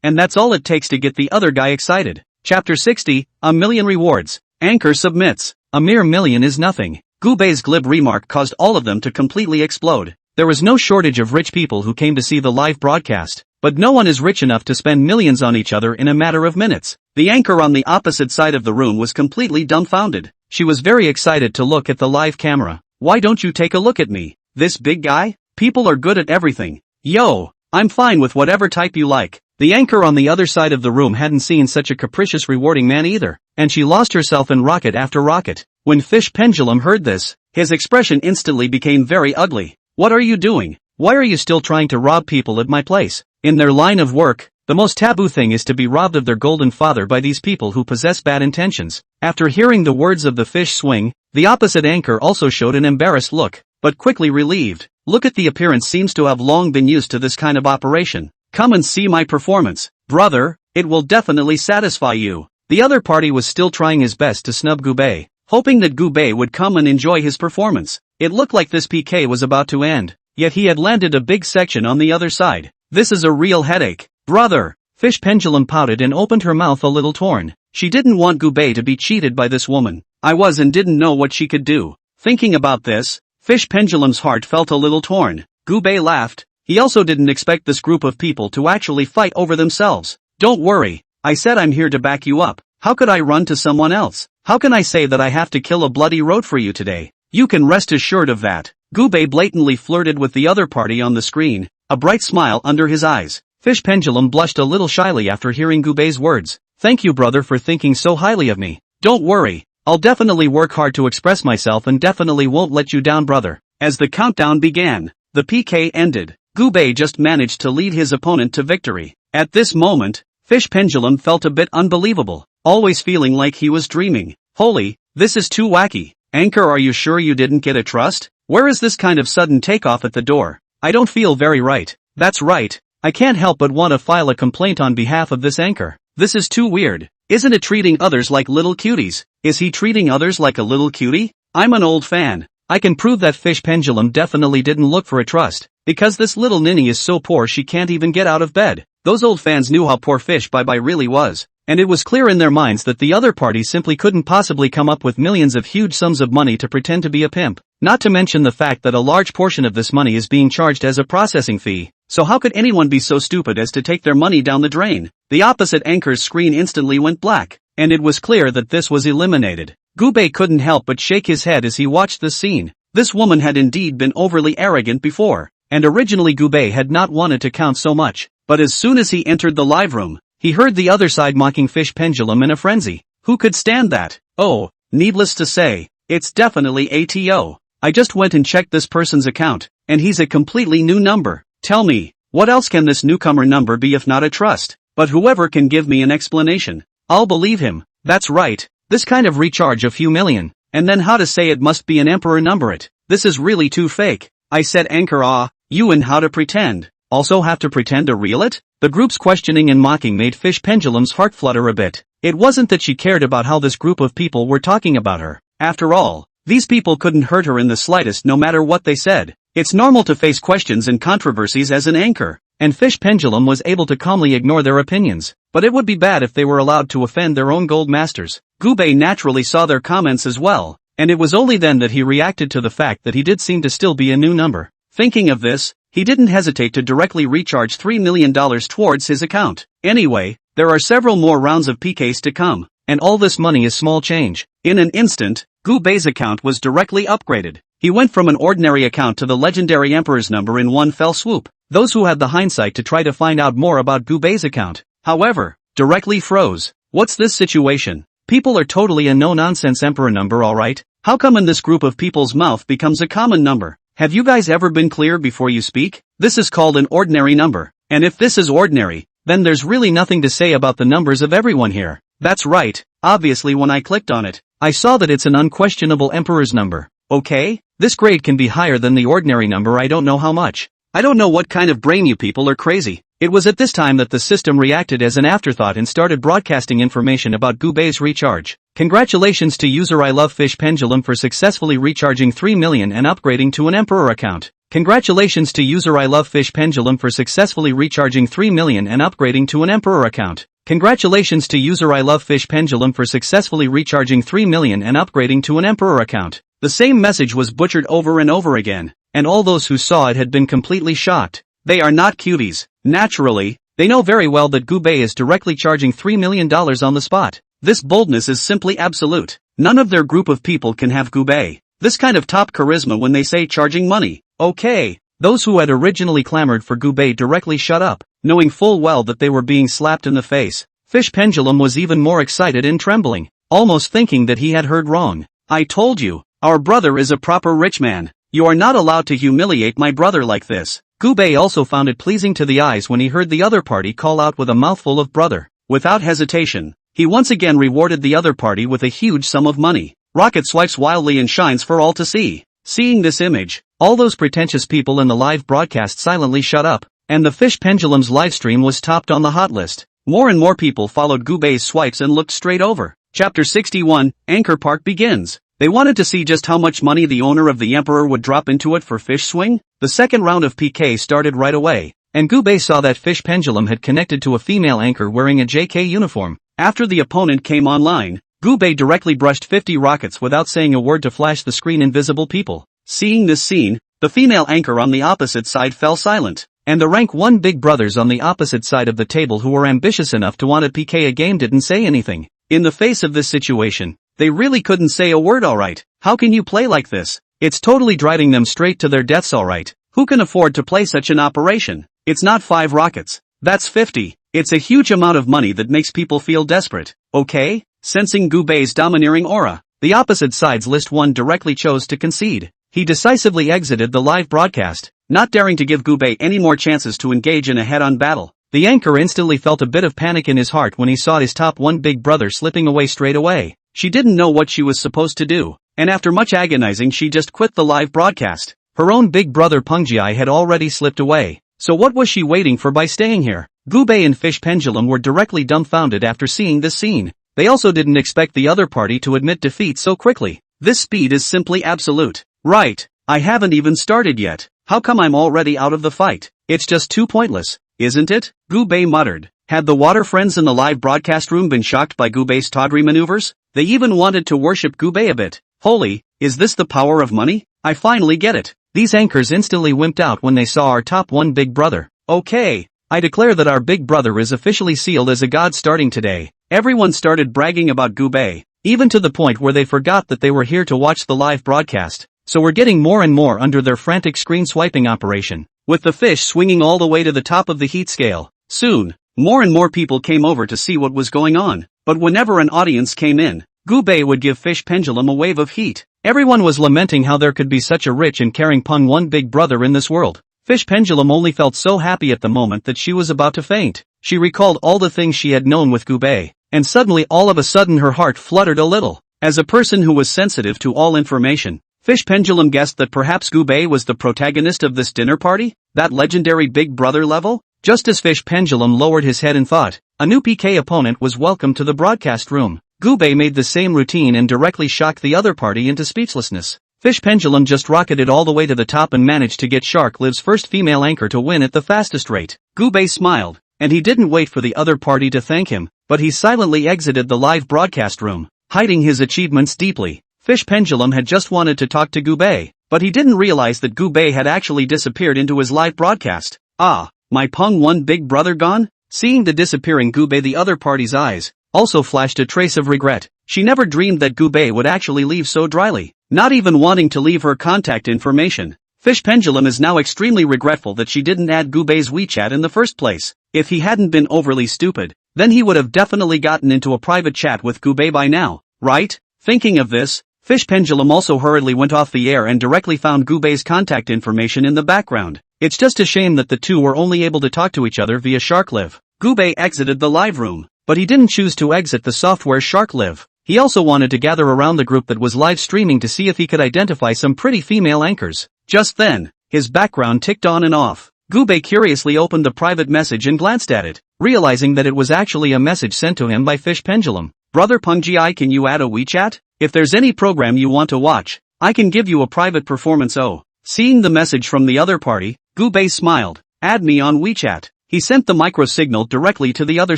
and that's all it takes to get the other guy excited. Chapter 60, A Million Rewards. Anchor submits. A mere million is nothing. Gubei's glib remark caused all of them to completely explode. There was no shortage of rich people who came to see the live broadcast, but no one is rich enough to spend millions on each other in a matter of minutes. The anchor on the opposite side of the room was completely dumbfounded. She was very excited to look at the live camera. Why don't you take a look at me? This big guy? People are good at everything. Yo, I'm fine with whatever type you like. The anchor on the other side of the room hadn't seen such a capricious rewarding man either, and she lost herself in rocket after rocket. When Fish Pendulum heard this, his expression instantly became very ugly. What are you doing? Why are you still trying to rob people at my place? In their line of work, the most taboo thing is to be robbed of their golden father by these people who possess bad intentions. After hearing the words of the fish swing, the opposite anchor also showed an embarrassed look, but quickly relieved. Look at the appearance seems to have long been used to this kind of operation. Come and see my performance. Brother, it will definitely satisfy you. The other party was still trying his best to snub Gubei, hoping that Gubei would come and enjoy his performance. It looked like this PK was about to end, yet he had landed a big section on the other side. This is a real headache. Brother, Fish Pendulum pouted and opened her mouth a little torn. She didn't want Gubei to be cheated by this woman. I was and didn't know what she could do. Thinking about this, Fish Pendulum's heart felt a little torn. Gubei laughed. He also didn't expect this group of people to actually fight over themselves. Don't worry, I said I'm here to back you up. How could I run to someone else? How can I say that I have to kill a bloody road for you today? You can rest assured of that. Gubei blatantly flirted with the other party on the screen, a bright smile under his eyes. Fish Pendulum blushed a little shyly after hearing Gubei's words. Thank you brother for thinking so highly of me. Don't worry, I'll definitely work hard to express myself and definitely won't let you down brother. As the countdown began, the PK ended. Gubei just managed to lead his opponent to victory. At this moment, Fish Pendulum felt a bit unbelievable, always feeling like he was dreaming. Holy, this is too wacky. Anchor, are you sure you didn't get a trust? Where is this kind of sudden takeoff at the door? I don't feel very right. That's right. I can't help but want to file a complaint on behalf of this anchor. This is too weird. Isn't it treating others like little cuties? Is he treating others like a little cutie? I'm an old fan. I can prove that Fish Pendulum definitely didn't look for a trust, because this little ninny is so poor she can't even get out of bed. Those old fans knew how poor Fish Bye Bye really was. and it was clear in their minds that the other party simply couldn't possibly come up with millions of huge sums of money to pretend to be a pimp. Not to mention the fact that a large portion of this money is being charged as a processing fee. So how could anyone be so stupid as to take their money down the drain? The opposite anchor's screen instantly went black, and it was clear that this was eliminated. Gubei couldn't help but shake his head as he watched this scene. This woman had indeed been overly arrogant before, and originally Gubei had not wanted to count so much, but as soon as he entered the live room, he heard the other side mocking Fish Pendulum in a frenzy. Who could stand that? Oh, needless to say, it's definitely ATO. I just went and checked this person's account, and he's a completely new number. Tell me, what else can this newcomer number be if not a trust? But whoever can give me an explanation, I'll believe him. That's right, this kind of recharge a few million, and then how to say it must be an emperor number it. This is really too fake. I said anchor you and how to pretend. Also have to pretend to reel it? The group's questioning and mocking made Fish Pendulum's heart flutter a bit. It wasn't that she cared about how this group of people were talking about her. After all, these people couldn't hurt her in the slightest no matter what they said. It's normal to face questions and controversies as an anchor, and Fish Pendulum was able to calmly ignore their opinions. But it would be bad if they were allowed to offend their own gold masters. Gubei naturally saw their comments as well, and it was only then that he reacted to the fact that he did seem to still be a new number. Thinking of this, he didn't hesitate to directly recharge $3 million towards his account. Anyway, there are several more rounds of PKs to come, and all this money is small change. In an instant, Gubei's account was directly upgraded. He went from an ordinary account to the legendary Emperor's number in one fell swoop. Those who had the hindsight to try to find out more about Gubei's account, however, directly froze. What's this situation? People are totally a no-nonsense Emperor number, alright? How come in this group of people's mouth becomes a common number? Have you guys ever been clear before you speak? This is called an ordinary number, and if this is ordinary, then there's really nothing to say about the numbers of everyone here. That's right, obviously when I clicked on it, I saw that it's an unquestionable Emperor's number. Okay, this grade can be higher than the ordinary number. I don't know how much. I don't know what kind of brain you people are crazy. It was at this time that the system reacted as an afterthought and started broadcasting information about Gubei's recharge. Congratulations to user I Love Fish Pendulum for successfully recharging 3 million and upgrading to an Emperor account. Congratulations to user I Love Fish Pendulum for successfully recharging 3 million and upgrading to an Emperor account. Congratulations to user I Love Fish Pendulum for successfully recharging 3 million and upgrading to an Emperor account. The same message was butchered over and over again, and all those who saw it had been completely shocked. They are not cuties. Naturally, they know very well that Gubei is directly charging $3 million on the spot. This boldness is simply absolute. None of their group of people can have Gubei this kind of top charisma when they say charging money. Okay, those who had originally clamored for Gubei directly shut up, knowing full well that they were being slapped in the face. Fish Pendulum was even more excited and trembling, almost thinking that he had heard wrong. I told you, our brother is a proper rich man. You are not allowed to humiliate my brother like this. Gubei also found it pleasing to the eyes when he heard the other party call out with a mouthful of brother. Without hesitation, he once again rewarded the other party with a huge sum of money. Rocket swipes wildly and shines for all to see. Seeing this image, all those pretentious people in the live broadcast silently shut up, and the Fish Pendulum's livestream was topped on the hot list. More and more people followed Gubei's swipes and looked straight over. Chapter 61, Anchor Part begins. They wanted to see just how much money the owner of the Emperor would drop into it for Fish Swing. The second round of PK started right away, and Gubei saw that Fish Pendulum had connected to a female anchor wearing a JK uniform. After the opponent came online, Gubei directly brushed 50 rockets without saying a word to flash the screen invisible people. Seeing this scene, the female anchor on the opposite side fell silent, and the rank 1 big brothers on the opposite side of the table who were ambitious enough to want to PK a game didn't say anything. In the face of this situation, they really couldn't say a word. Alright, how can you play like this? It's totally driving them straight to their deaths. Alright, who can afford to play such an operation? It's not 5 rockets, that's 50. It's a huge amount of money that makes people feel desperate. Okay? Sensing Gubei's domineering aura, the opposite side's list 1 directly chose to concede. He decisively exited the live broadcast, not daring to give Gubei any more chances to engage in a head-on battle. The anchor instantly felt a bit of panic in his heart when he saw his top 1 big brother slipping away straight away. She didn't know what she was supposed to do, and after much agonizing she just quit the live broadcast. Her own big brother Pungjai had already slipped away, so what was she waiting for by staying here? Gubei and Fish Pendulum were directly dumbfounded after seeing this scene. They also didn't expect the other party to admit defeat so quickly. This speed is simply absolute. Right, I haven't even started yet. How come I'm already out of the fight? It's just too pointless. isn't it? Gubei muttered. Had the water friends in the live broadcast room been shocked by Gubei's tawdry maneuvers? They even wanted to worship Gubei a bit. Holy, is this the power of money? I finally get it. These anchors instantly wimped out when they saw our top one big brother. Okay, I declare that our big brother is officially sealed as a god starting today. Everyone started bragging about Gubei, even to the point where they forgot that they were here to watch the live broadcast. So we're getting more and more under their frantic screen swiping operation, with the fish swinging all the way to the top of the heat scale. Soon, more and more people came over to see what was going on, but whenever an audience came in, Gubei would give Fish Pendulum a wave of heat. Everyone was lamenting how there could be such a rich and caring one big brother in this world. Fish Pendulum only felt so happy at the moment that she was about to faint. She recalled all the things she had known with Gubei, and suddenly all of a sudden her heart fluttered a little. As a person who was sensitive to all information, Fish Pendulum guessed that perhaps Gubei was the protagonist of this dinner party, that legendary big brother level? Just as Fish Pendulum lowered his head in thought, a new PK opponent was welcomed to the broadcast room. Gubei made the same routine and directly shocked the other party into speechlessness. Fish Pendulum just rocketed all the way to the top and managed to get Shark Live's first female anchor to win at the fastest rate. Gubei smiled, and he didn't wait for the other party to thank him, but he silently exited the live broadcast room, hiding his achievements deeply. Fish Pendulum had just wanted to talk to Gubei, but he didn't realize that Gubei had actually disappeared into his live broadcast. Ah, my one big brother gone? Seeing the disappearing Gubei, the other party's eyes also flashed a trace of regret. She never dreamed that Gubei would actually leave so dryly, not even wanting to leave her contact information. Fish Pendulum is now extremely regretful that she didn't add Gubei's WeChat in the first place. If he hadn't been overly stupid, then he would have definitely gotten into a private chat with Gubei by now, right? Thinking of this, Fish Pendulum also hurriedly went off the air and directly found Gubei's contact information in the background. It's just a shame that the two were only able to talk to each other via Shark Live. Gubei exited the live room, but he didn't choose to exit the software Shark Live. He also wanted to gather around the group that was live streaming to see if he could identify some pretty female anchors. Just then, his background ticked on and off. Gubei curiously opened the private message and glanced at it, realizing that it was actually a message sent to him by Fish Pendulum. Brother Pengji, can you add a WeChat? If there's any program you want to watch, I can give you a private performance. Oh. Seeing the message from the other party, Gubei smiled. Add me on WeChat. He sent the micro signal directly to the other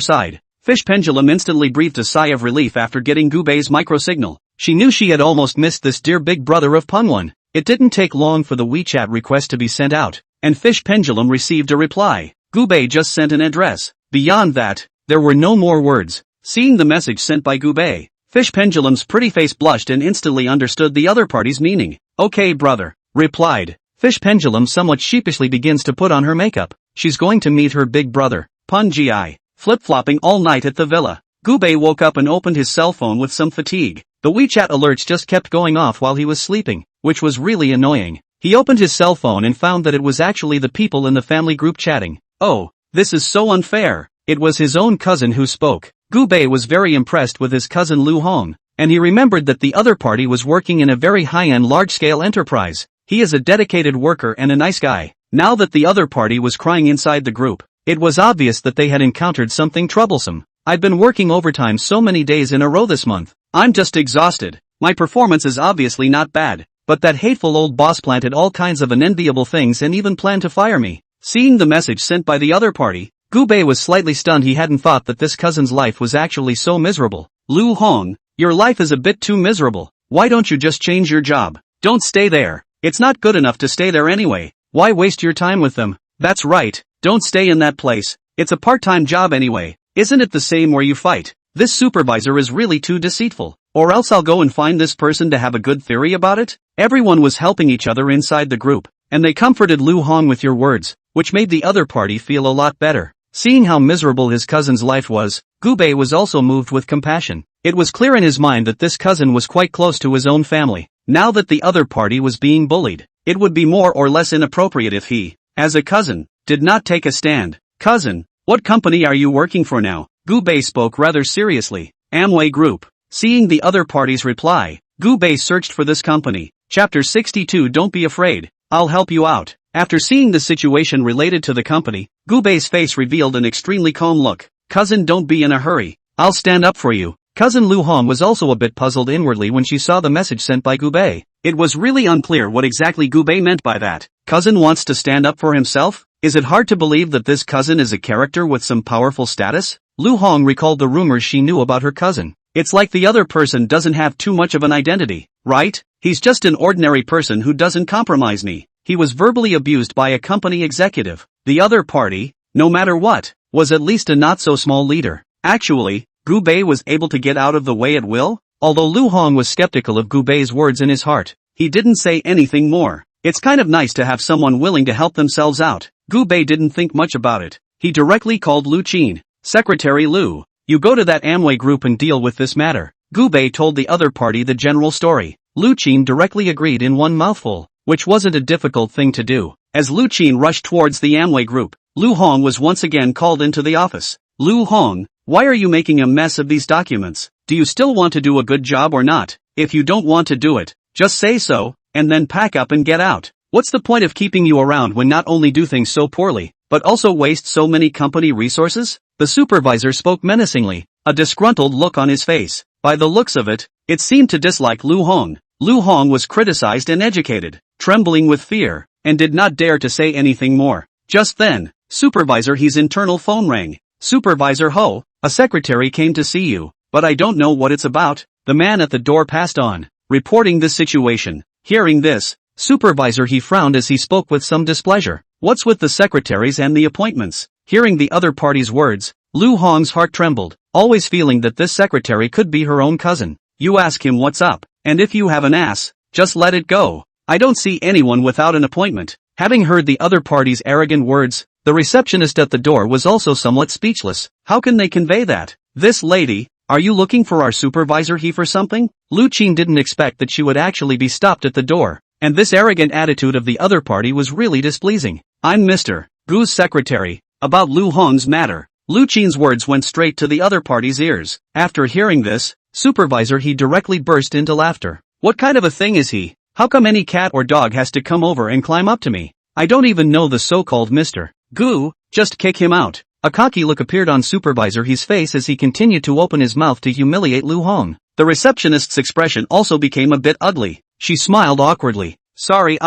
side. Fish Pendulum instantly breathed a sigh of relief after getting Gubei's micro signal. She knew she had almost missed this dear big brother of Pengwan. It didn't take long for the WeChat request to be sent out, and Fish Pendulum received a reply. Gubei just sent an address. Beyond that, there were no more words. Seeing the message sent by Gubei, Fish Pendulum's pretty face blushed and instantly understood the other party's meaning. Okay brother, replied. Fish Pendulum somewhat sheepishly begins to put on her makeup. She's going to meet her big brother, Pengji. Flip-flopping all night at the villa. Gubei woke up and opened his cell phone with some fatigue. The WeChat alerts just kept going off while he was sleeping, which was really annoying. He opened his cell phone and found that it was actually the people in the family group chatting. Oh, this is so unfair. It was his own cousin who spoke. Gubei was very impressed with his cousin Lu Hong, and he remembered that the other party was working in a very high-end large-scale enterprise. He is a dedicated worker and a nice guy. Now that the other party was crying inside the group, it was obvious that they had encountered something troublesome. I've been working overtime so many days in a row this month. I'm just exhausted. My performance is obviously not bad, but that hateful old boss planted all kinds of unenviable things and even planned to fire me. Seeing the message sent by the other party, Gubei was slightly stunned. He hadn't thought that this cousin's life was actually so miserable. Lu Hong, your life is a bit too miserable. Why don't you just change your job? Don't stay there. It's not good enough to stay there anyway. Why waste your time with them? That's right, don't stay in that place. It's a part-time job anyway. Isn't it the same where you fight? This supervisor is really too deceitful. Or else I'll go and find this person to have a good theory about it. Everyone was helping each other inside the group, and they comforted Lu Hong with your words, which made the other party feel a lot better. Seeing how miserable his cousin's life was, Gubei was also moved with compassion. It was clear in his mind that this cousin was quite close to his own family. Now that the other party was being bullied, it would be more or less inappropriate if he, as a cousin, did not take a stand. Cousin, what company are you working for now? Gubei spoke rather seriously. Amway Group. Seeing the other party's reply, Gubei searched for this company. Chapter 62. Don't be afraid, I'll help you out. After seeing the situation related to the company, Gubei's face revealed an extremely calm look. Cousin, don't be in a hurry. I'll stand up for you. Cousin Lu Hong was also a bit puzzled inwardly when she saw the message sent by Gubei. It was really unclear what exactly Gubei meant by that. Cousin wants to stand up for himself? Is it hard to believe that this cousin is a character with some powerful status? Lu Hong recalled the rumors she knew about her cousin. It's like the other person doesn't have too much of an identity, right? He's just an ordinary person who doesn't compromise me. He was verbally abused by a company executive. The other party, no matter what, was at least a not-so-small leader. Actually, Gu Bei was able to get out of the way at will? Although Lu Hong was skeptical of Gu Bei's words in his heart, he didn't say anything more. It's kind of nice to have someone willing to help themselves out. Gu Bei didn't think much about it. He directly called Lu Qin. Secretary Lu, you go to that Amway group and deal with this matter. Gu Bei told the other party the general story. Lu Qin directly agreed in one mouthful, which wasn't a difficult thing to do. As Lu Qin rushed towards the Amway group, Lu Hong was once again called into the office. Lu Hong, why are you making a mess of these documents? Do you still want to do a good job or not? If you don't want to do it, just say so, and then pack up and get out. What's the point of keeping you around when not only do things so poorly, but also waste so many company resources? The supervisor spoke menacingly, a disgruntled look on his face. By the looks of it, it seemed to dislike Lu Hong. Lu Hong was criticized and educated, trembling with fear, and did not dare to say anything more. Just then, Supervisor He's internal phone rang. Supervisor Ho, a secretary came to see you, but I don't know what it's about. The man at the door passed on, reporting the situation. Hearing this, Supervisor He frowned as he spoke with some displeasure. What's with the secretaries and the appointments? Hearing the other party's words, Lu Hong's heart trembled, always feeling that this secretary could be her own cousin. You ask him what's up, and if you have an ass, just let it go. I don't see anyone without an appointment. Having heard the other party's arrogant words, the receptionist at the door was also somewhat speechless. How can they convey that? This lady, are you looking for our supervisor He for something? Lu Qin didn't expect that she would actually be stopped at the door, and this arrogant attitude of the other party was really displeasing. I'm Mr. Gu's secretary, about Lu Hong's matter. Lu Qin's words went straight to the other party's ears. After hearing this, Supervisor He directly burst into laughter. What kind of a thing is he? How come any cat or dog has to come over and climb up to me? I don't even know the so-called Mr. Gu, just kick him out. A cocky look appeared on Supervisor He's face as he continued to open his mouth to humiliate Lu Hong. The receptionist's expression also became a bit ugly. She smiled awkwardly. Sorry,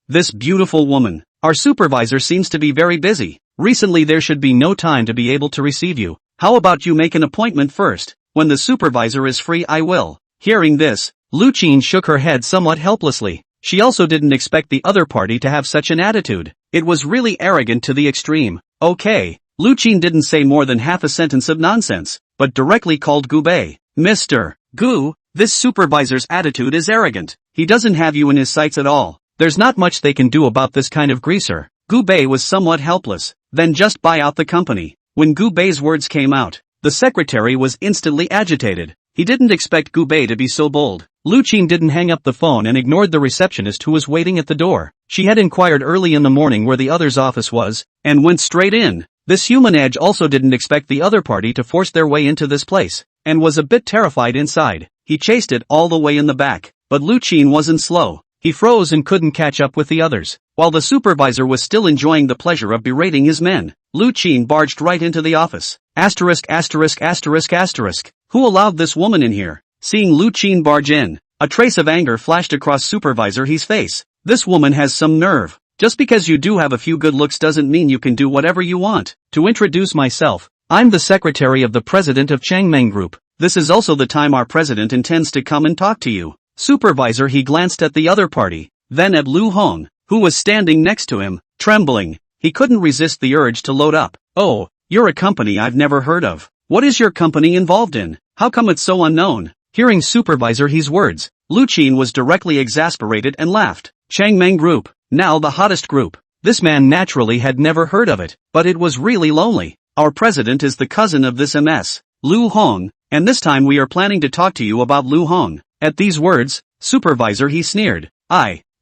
this beautiful woman. Our supervisor seems to be very busy. Recently there should be no time to be able to receive you. How about you make an appointment first? When the supervisor is free I will. Hearing this, Lu Qin shook her head somewhat helplessly. She also didn't expect the other party to have such an attitude. It was really arrogant to the extreme. Okay. Lu Qin didn't say more than half a sentence of nonsense, but directly called Gu Bei. Mr. Gu, this supervisor's attitude is arrogant. He doesn't have you in his sights at all. There's not much they can do about this kind of greaser. Gu Bei was somewhat helpless. Then just buy out the company. When Gu Bei's words came out, the secretary was instantly agitated. He didn't expect Gu Bei to be so bold. Lu Qin didn't hang up the phone and ignored the receptionist who was waiting at the door. She had inquired early in the morning where the other's office was, and went straight in. This human edge also didn't expect the other party to force their way into this place, and was a bit terrified inside. He chased it all the way in the back, but Lu Qin wasn't slow. He froze and couldn't catch up with the others. While the supervisor was still enjoying the pleasure of berating his men, Lu Qin barged right into the office. Asterisk. Who allowed this woman in here? Seeing Lu Qin barge in, a trace of anger flashed across Supervisor He's face. This woman has some nerve. Just because you do have a few good looks doesn't mean you can do whatever you want. To introduce myself, I'm the secretary of the president of Changmeng Group. This is also the time our president intends to come and talk to you. Supervisor He glanced at the other party, then at Lu Hong, who was standing next to him, trembling. He couldn't resist the urge to load up. Oh, you're a company I've never heard of. What is your company involved in? How come it's so unknown? Hearing Supervisor He's words, Lu Qin was directly exasperated and laughed. Changmeng Group, now the hottest group. This man naturally had never heard of it, but it was really lonely. Our president is the cousin of this MS, Lu Hong, and this time we are planning to talk to you about Lu Hong. At these words, Supervisor He sneered.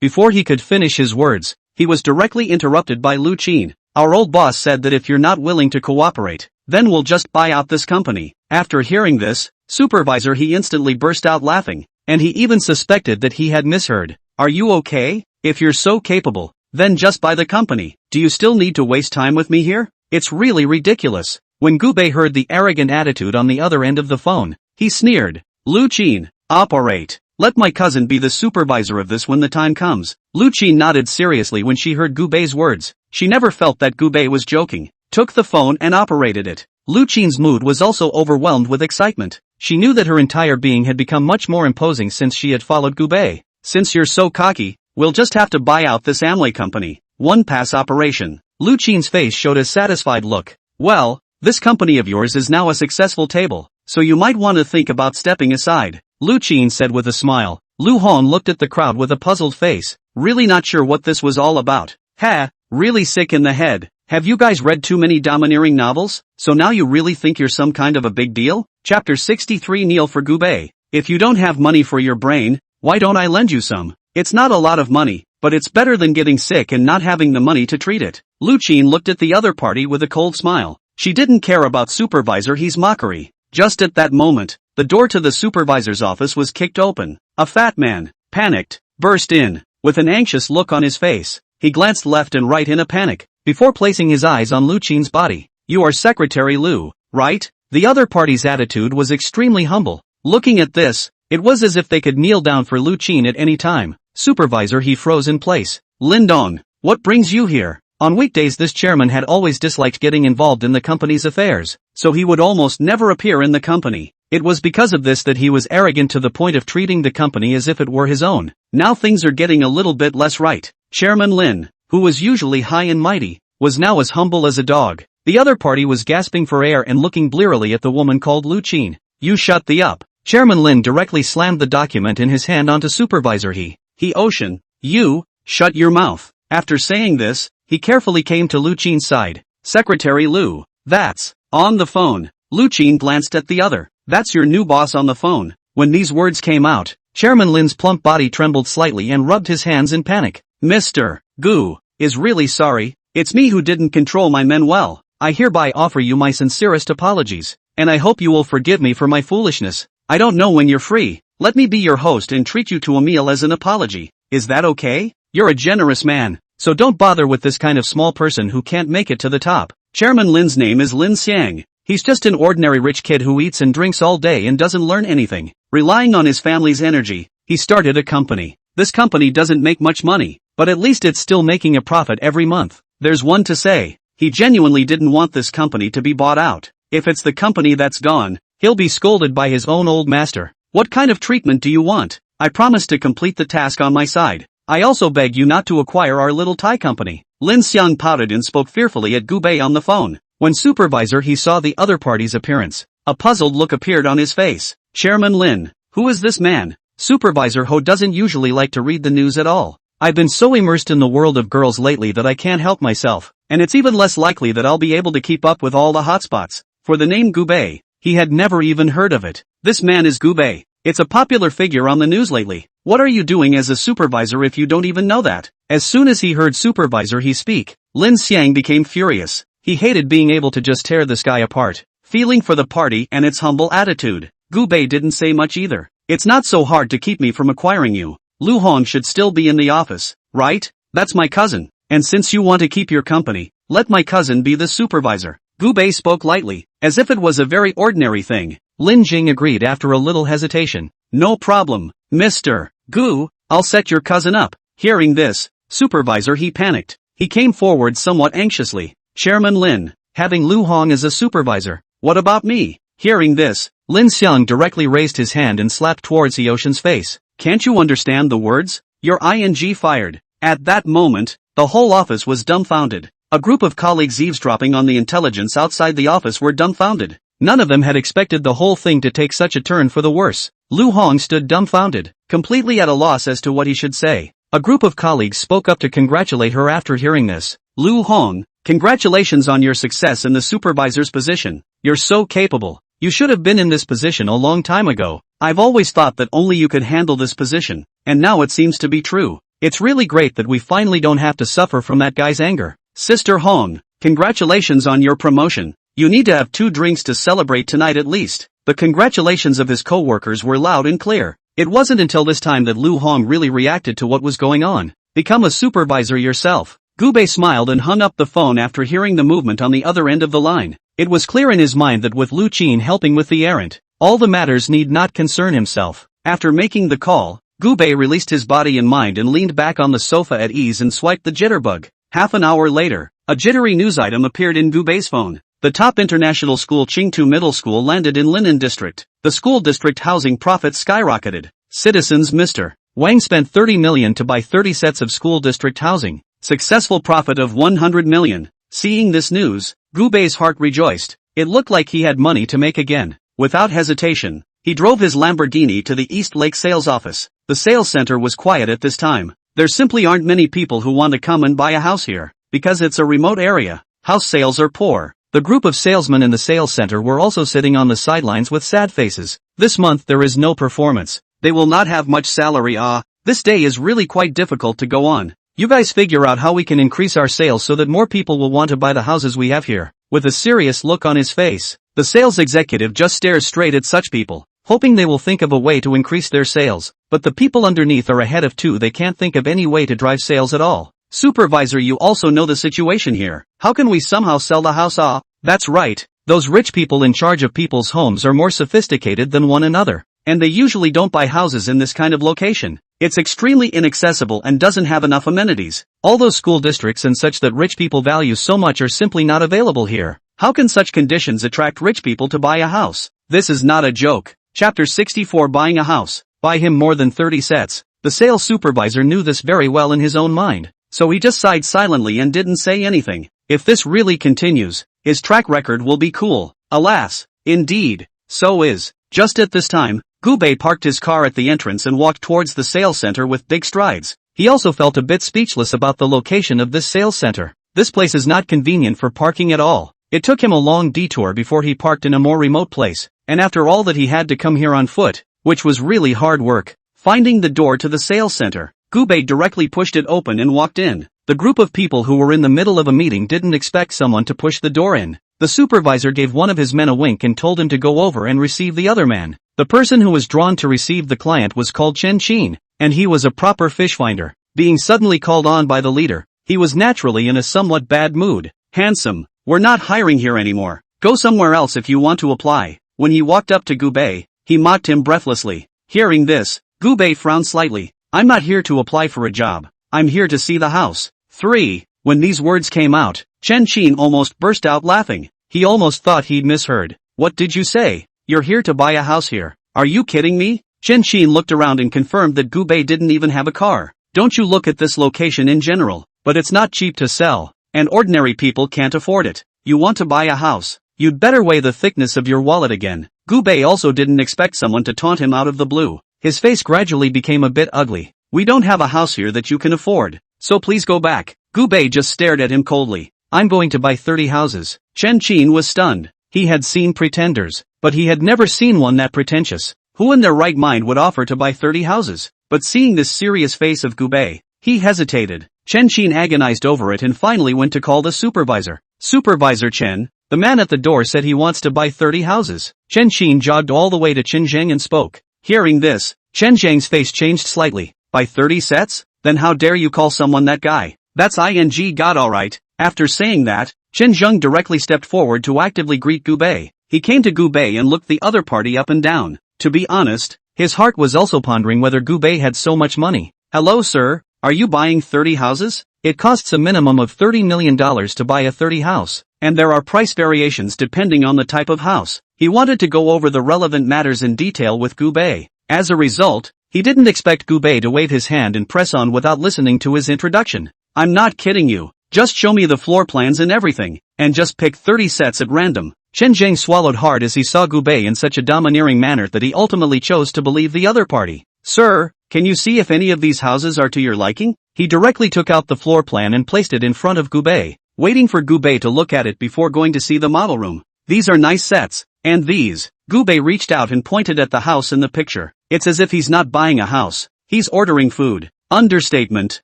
Before he could finish his words, he was directly interrupted by Lu Qin. Our old boss said that if you're not willing to cooperate, then we'll just buy out this company. After hearing this, Supervisor He instantly burst out laughing, and he even suspected that he had misheard. Are you okay? If you're so capable, then just buy the company. Do you still need to waste time with me here? It's really ridiculous. When Gu Bei heard the arrogant attitude on the other end of the phone, he sneered. Lu Qin, operate. Let my cousin be the supervisor of this when the time comes. Lu Qin nodded seriously when she heard Gu Bei's words. She never felt that Gubei was joking, took the phone and operated it. Lu Qin's mood was also overwhelmed with excitement. She knew that her entire being had become much more imposing since she had followed Gubei. Since you're so cocky, we'll just have to buy out this Amway company. One pass operation. Lu Qin's face showed a satisfied look. Well, this company of yours is now a successful table, so you might want to think about stepping aside, Lu Qin said with a smile. Lu Hong looked at the crowd with a puzzled face, really not sure what this was all about. Ha, really sick in the head. Have you guys read too many domineering novels? So now you really think you're some kind of a big deal? Chapter 63 Kneel for Gubei. If you don't have money for your brain, why don't I lend you some? It's not a lot of money, but it's better than getting sick and not having the money to treat it. Lu Qin looked at the other party with a cold smile. She didn't care about Supervisor He's mockery. Just at that moment, the door to the supervisor's office was kicked open. A fat man, panicked, burst in. With an anxious look on his face, he glanced left and right in a panic, before placing his eyes on Lu Qin's body. You are Secretary Lu, right? The other party's attitude was extremely humble. Looking at this, it was as if they could kneel down for Lu Qin at any time. Supervisor He froze in place. Lin Dong, what brings you here? On weekdays this chairman had always disliked getting involved in the company's affairs, so he would almost never appear in the company. It was because of this that he was arrogant to the point of treating the company as if it were his own. Now things are getting a little bit less right. Chairman Lin, who was usually high and mighty, was now as humble as a dog. The other party was gasping for air and looking blearily at the woman called Lu Qin. You shut the up. Chairman Lin directly slammed the document in his hand onto Supervisor He Ocean, you, shut your mouth. After saying this, he carefully came to Lu Qin's side. Secretary Lu, that's, on the phone. Lu Qin glanced at the other. That's your new boss on the phone. When these words came out, Chairman Lin's plump body trembled slightly and rubbed his hands in panic. Mr. Gu is really sorry. It's me who didn't control my men well. I hereby offer you my sincerest apologies, and I hope you will forgive me for my foolishness. I don't know when you're free. Let me be your host and treat you to a meal as an apology. Is that okay? You're a generous man, so don't bother with this kind of small person who can't make it to the top. Chairman Lin's name is Lin Xiang. He's just an ordinary rich kid who eats and drinks all day and doesn't learn anything. Relying on his family's energy, he started a company. This company doesn't make much money, but at least it's still making a profit every month. There's one to say, he genuinely didn't want this company to be bought out. If it's the company that's gone, he'll be scolded by his own old master. What kind of treatment do you want? I promise to complete the task on my side. I also beg you not to acquire our little Thai company. Lin Xiang pouted and spoke fearfully at Gubei on the phone. When Supervisor He saw the other party's appearance, a puzzled look appeared on his face. Chairman Lin, who is this man? Supervisor Ho doesn't usually like to read the news at all. I've been so immersed in the world of girls lately that I can't help myself, and it's even less likely that I'll be able to keep up with all the hotspots. For the name Gubei, he had never even heard of it. This man is Gubei. It's a popular figure on the news lately. What are you doing as a supervisor if you don't even know that? As soon as he heard Supervisor He speak, Lin Xiang became furious. He hated being able to just tear this guy apart. Feeling for the party and its humble attitude, Gubei didn't say much either. It's not so hard to keep me from acquiring you. Lu Hong should still be in the office, right? That's my cousin. And since you want to keep your company, let my cousin be the supervisor. Gubei spoke lightly, as if it was a very ordinary thing. Lin Jing agreed after a little hesitation. No problem, Mr. Gu, I'll set your cousin up. Hearing this, Supervisor He panicked. He came forward somewhat anxiously. Chairman Lin, having Lu Hong as a supervisor. What about me? Hearing this, Lin Xiang directly raised his hand and slapped towards the ocean's face. Can't you understand the words? You're ing fired. At that moment, the whole office was dumbfounded. A group of colleagues eavesdropping on the intelligence outside the office were dumbfounded. None of them had expected the whole thing to take such a turn for the worse. Lu Hong stood dumbfounded, completely at a loss as to what he should say. A group of colleagues spoke up to congratulate her after hearing this. Lu Hong, congratulations on your success in the supervisor's position. You're so capable. You should have been in this position a long time ago. I've always thought that only you could handle this position, and now it seems to be true. It's really great that we finally don't have to suffer from that guy's anger. Sister Hong, congratulations on your promotion. You need to have 2 drinks to celebrate tonight at least. The congratulations of his co-workers were loud and clear. It wasn't until this time that Lu Hong really reacted to what was going on. Become a supervisor yourself. Gubei smiled and hung up the phone after hearing the movement on the other end of the line. It was clear in his mind that with Lu Qin helping with the errand, all the matters need not concern himself. After making the call, Gubei released his body and mind and leaned back on the sofa at ease and swiped the jitterbug. Half an hour later, a jittery news item appeared in Gubei's phone. The top international school Qingtu Middle School landed in Linen District. The school district housing profits skyrocketed. Citizens Mr. Wang spent 30 million to buy 30 sets of school district housing. Successful profit of 100 million. Seeing this news, Gubei's heart rejoiced. It looked like he had money to make again. Without hesitation, he drove his Lamborghini to the East Lake sales office. The sales center was quiet at this time. There simply aren't many people who want to come and buy a house here, because it's a remote area. House sales are poor. The group of salesmen in the sales center were also sitting on the sidelines with sad faces. This month there is no performance. They will not have much salary. This day is really quite difficult to go on. You guys figure out how we can increase our sales so that more people will want to buy the houses we have here. With a serious look on his face, the sales executive just stares straight at such people, hoping they will think of a way to increase their sales. But the people underneath are ahead of two. They can't think of any way to drive sales at all. Supervisor, you also know the situation here. How can we somehow sell the house? That's right. Those rich people in charge of people's homes are more sophisticated than one another. And they usually don't buy houses in this kind of location. It's extremely inaccessible and doesn't have enough amenities. All those school districts and such that rich people value so much are simply not available here. How can such conditions attract rich people to buy a house? This is not a joke. Chapter 64, Buying a House. Buy him more than 30 sets. The sales supervisor knew this very well in his own mind, so he just sighed silently and didn't say anything. If this really continues, his track record will be cool. Alas, indeed, so is. Just at this time, Gubei parked his car at the entrance and walked towards the sales center with big strides. He also felt a bit speechless about the location of this sales center. This place is not convenient for parking at all. It took him a long detour before he parked in a more remote place, and after all that he had to come here on foot, which was really hard work. Finding the door to the sales center, Gubei directly pushed it open and walked in. The group of people who were in the middle of a meeting didn't expect someone to push the door in. The supervisor gave one of his men a wink and told him to go over and receive the other man. The person who was drawn to receive the client was called Chen Qin, and he was a proper fish finder. Being suddenly called on by the leader, he was naturally in a somewhat bad mood. Handsome, we're not hiring here anymore. Go somewhere else if you want to apply. When he walked up to Gubei, he mocked him breathlessly. Hearing this, Gubei frowned slightly. I'm not here to apply for a job. I'm here to see the house. 3. When these words came out, Chen Qin almost burst out laughing. He almost thought he'd misheard. What did you say? You're here to buy a house here. Are you kidding me? Chen Qin looked around and confirmed that Gubei didn't even have a car. Don't you look at this location in general, but it's not cheap to sell, and ordinary people can't afford it. You want to buy a house? You'd better weigh the thickness of your wallet again. Gubei also didn't expect someone to taunt him out of the blue. His face gradually became a bit ugly. We don't have a house here that you can afford, so please go back. Gubei just stared at him coldly. I'm going to buy 30 houses. Chen Qin was stunned. He had seen pretenders, but he had never seen one that pretentious. Who in their right mind would offer to buy 30 houses? But seeing this serious face of Gubei, he hesitated. Chen Qin agonized over it and finally went to call the supervisor. Supervisor Chen, the man at the door said he wants to buy 30 houses. Chen Qin jogged all the way to Chen Zheng and spoke. Hearing this, Chen Zheng's face changed slightly. Buy 30 sets? Then how dare you call someone that guy? That's ing god alright. After saying that, Chen Zheng directly stepped forward to actively greet Gubei. He came to Gubei and looked the other party up and down. To be honest, his heart was also pondering whether Gubei had so much money. Hello sir, are you buying 30 houses? It costs a minimum of $30 million to buy a 30 house, and there are price variations depending on the type of house. He wanted to go over the relevant matters in detail with Gubei. As a result, he didn't expect Gubei to wave his hand and press on without listening to his introduction. I'm not kidding you. Just show me the floor plans and everything, and just pick 30 sets at random. Chen Zheng swallowed hard as he saw Gubei in such a domineering manner that he ultimately chose to believe the other party. Sir, can you see if any of these houses are to your liking? He directly took out the floor plan and placed it in front of Gubei, waiting for Gubei to look at it before going to see the model room. These are nice sets, and these. Gubei reached out and pointed at the house in the picture. It's as if he's not buying a house. He's ordering food. Understatement.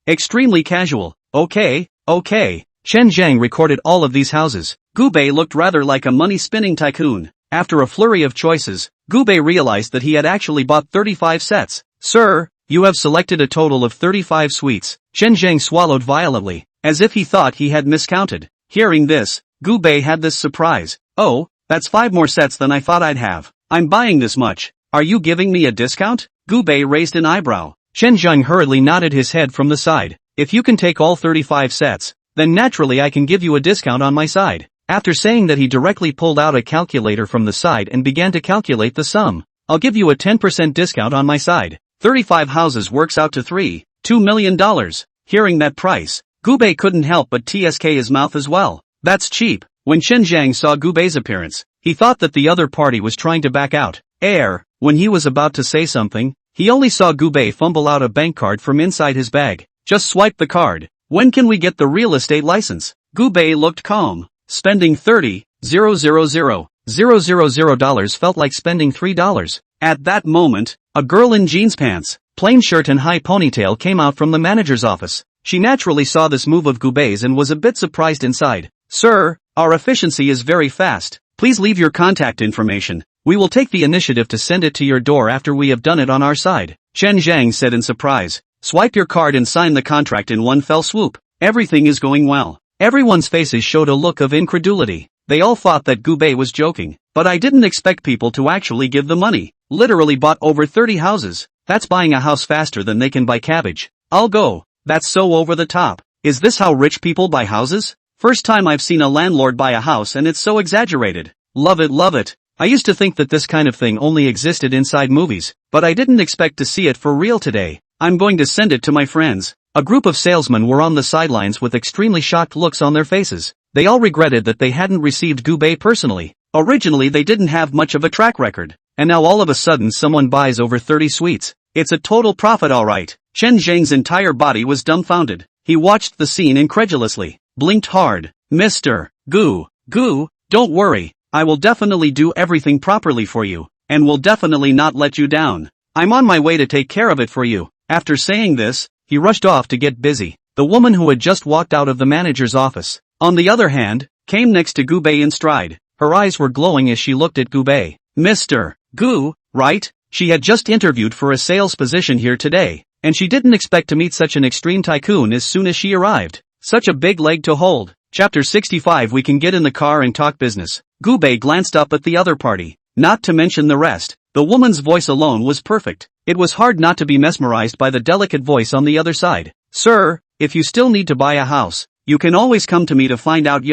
Extremely casual. Okay. Chen Zheng recorded all of these houses. Gubei looked rather like a money-spinning tycoon. After a flurry of choices, Gubei realized that he had actually bought 35 sets. Sir, you have selected a total of 35 suites. Chen Zheng swallowed violently, as if he thought he had miscounted. Hearing this, Gubei had this surprise. Oh, that's 5 more sets than I thought I'd have. I'm buying this much. Are you giving me a discount? Gubei raised an eyebrow. Chen Zheng hurriedly nodded his head from the side. If you can take all 35 sets, then naturally I can give you a discount on my side. After saying that, he directly pulled out a calculator from the side and began to calculate the sum. I'll give you a 10% discount on my side. 35 houses works out to $2 million. Hearing that price, Gubei couldn't help but tsk his mouth as well. That's cheap. When Chen Zhang saw Gubei's appearance, he thought that the other party was trying to back out. When he was about to say something, he only saw Gubei fumble out a bank card from inside his bag. Just swipe the card. When can we get the real estate license? Gubei looked calm. Spending $30,000 felt like spending $3. At that moment, a girl in jeans pants, plain shirt and high ponytail came out from the manager's office. She naturally saw this move of Gubei's and was a bit surprised inside. Sir, our efficiency is very fast. Please leave your contact information. We will take the initiative to send it to your door after we have done it on our side. Chen Zhang said in surprise. Swipe your card and sign the contract in one fell swoop. Everything is going well. Everyone's faces showed a look of incredulity. They all thought that Gubei was joking. But I didn't expect people to actually give the money. Literally bought over 30 houses. That's buying a house faster than they can buy cabbage. I'll go. That's so over the top. Is this how rich people buy houses? First time I've seen a landlord buy a house and it's so exaggerated. Love it, love it. I used to think that this kind of thing only existed inside movies, but I didn't expect to see it for real today. I'm going to send it to my friends. A group of salesmen were on the sidelines with extremely shocked looks on their faces. They all regretted that they hadn't received Gubei personally. Originally they didn't have much of a track record, and now all of a sudden someone buys over 30 suites. It's a total profit, alright. Chen Zhang's entire body was dumbfounded. He watched the scene incredulously, blinked hard. Mr. Gu, don't worry. I will definitely do everything properly for you, and will definitely not let you down. I'm on my way to take care of it for you. After saying this, he rushed off to get busy. The woman who had just walked out of the manager's office, on the other hand, came next to Gubei in stride. Her eyes were glowing as she looked at Gubei. Mr. Gu, right? She had just interviewed for a sales position here today, and she didn't expect to meet such an extreme tycoon as soon as she arrived. Such a big leg to hold. Chapter 65. We can get in the car and talk business. Gubei glanced up at the other party, not to mention the rest. The woman's voice alone was perfect. It was hard not to be mesmerized by the delicate voice on the other side. Sir, if you still need to buy a house, you can always come to me to find out.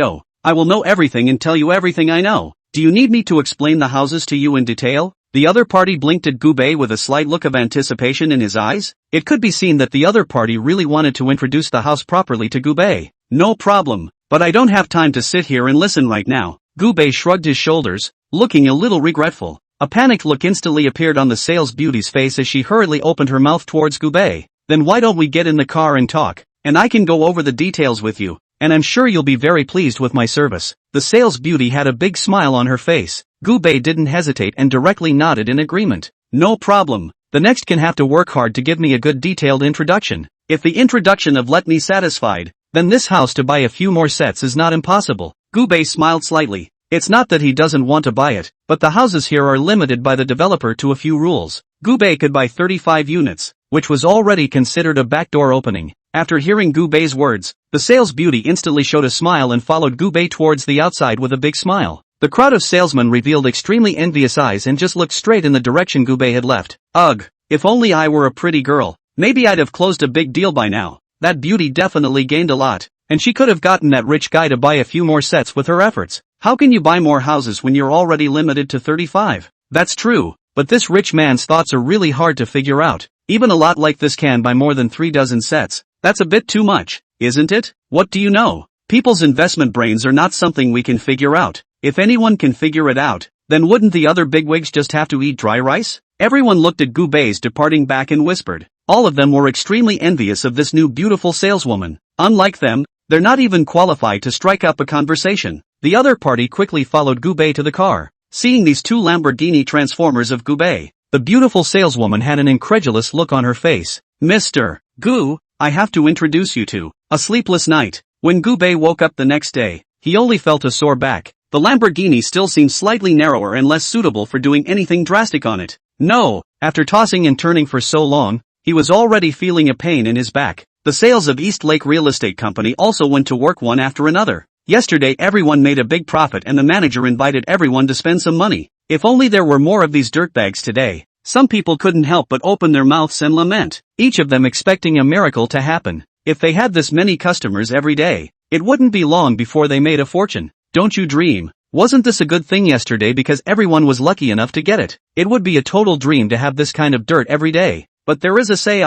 I will know everything and tell you everything I know. Do you need me to explain the houses to you in detail? The other party blinked at Gubei with a slight look of anticipation in his eyes. It could be seen that the other party really wanted to introduce the house properly to Gubei. No problem, but I don't have time to sit here and listen right now. Gubei shrugged his shoulders, looking a little regretful. A panicked look instantly appeared on the sales beauty's face as she hurriedly opened her mouth towards Gubei. Then why don't we get in the car and talk, and I can go over the details with you, and I'm sure you'll be very pleased with my service. The sales beauty had a big smile on her face. Gubei didn't hesitate and directly nodded in agreement. No problem. The next can have to work hard to give me a good detailed introduction. If the introduction of let me satisfied, then this house to buy a few more sets is not impossible. Gubei smiled slightly. It's not that he doesn't want to buy it, but the houses here are limited by the developer to a few rules. Gubei could buy 35 units, which was already considered a backdoor opening. After hearing Gubei's words, the sales beauty instantly showed a smile and followed Gubei towards the outside with a big smile. The crowd of salesmen revealed extremely envious eyes and just looked straight in the direction Gubei had left. Ugh, if only I were a pretty girl, maybe I'd have closed a big deal by now. That beauty definitely gained a lot, and she could have gotten that rich guy to buy a few more sets with her efforts. How can you buy more houses when you're already limited to 35? That's true, but this rich man's thoughts are really hard to figure out. Even a lot like this can buy more than 3 dozen sets. That's a bit too much, isn't it? What do you know? People's investment brains are not something we can figure out. If anyone can figure it out, then wouldn't the other bigwigs just have to eat dry rice? Everyone looked at Gubei's departing back and whispered. All of them were extremely envious of this new beautiful saleswoman. Unlike them, they're not even qualified to strike up a conversation. The other party quickly followed Gubei to the car. Seeing these two Lamborghini transformers of Gubei, the beautiful saleswoman had an incredulous look on her face. Mr. Gu, I have to introduce you to a sleepless night. When Gubei woke up the next day, he only felt a sore back. The Lamborghini still seemed slightly narrower and less suitable for doing anything drastic on it. No, after tossing and turning for so long, he was already feeling a pain in his back. The sales of East Lake Real Estate Company also went to work one after another. Yesterday everyone made a big profit and the manager invited everyone to spend some money. If only there were more of these dirtbags today. Some people couldn't help but open their mouths and lament, each of them expecting a miracle to happen. If they had this many customers every day, It wouldn't be long before they made a fortune. Don't you dream? Wasn't this a good thing yesterday because everyone was lucky enough to get it? It would be a total dream to have this kind of dirt every day. But there is a say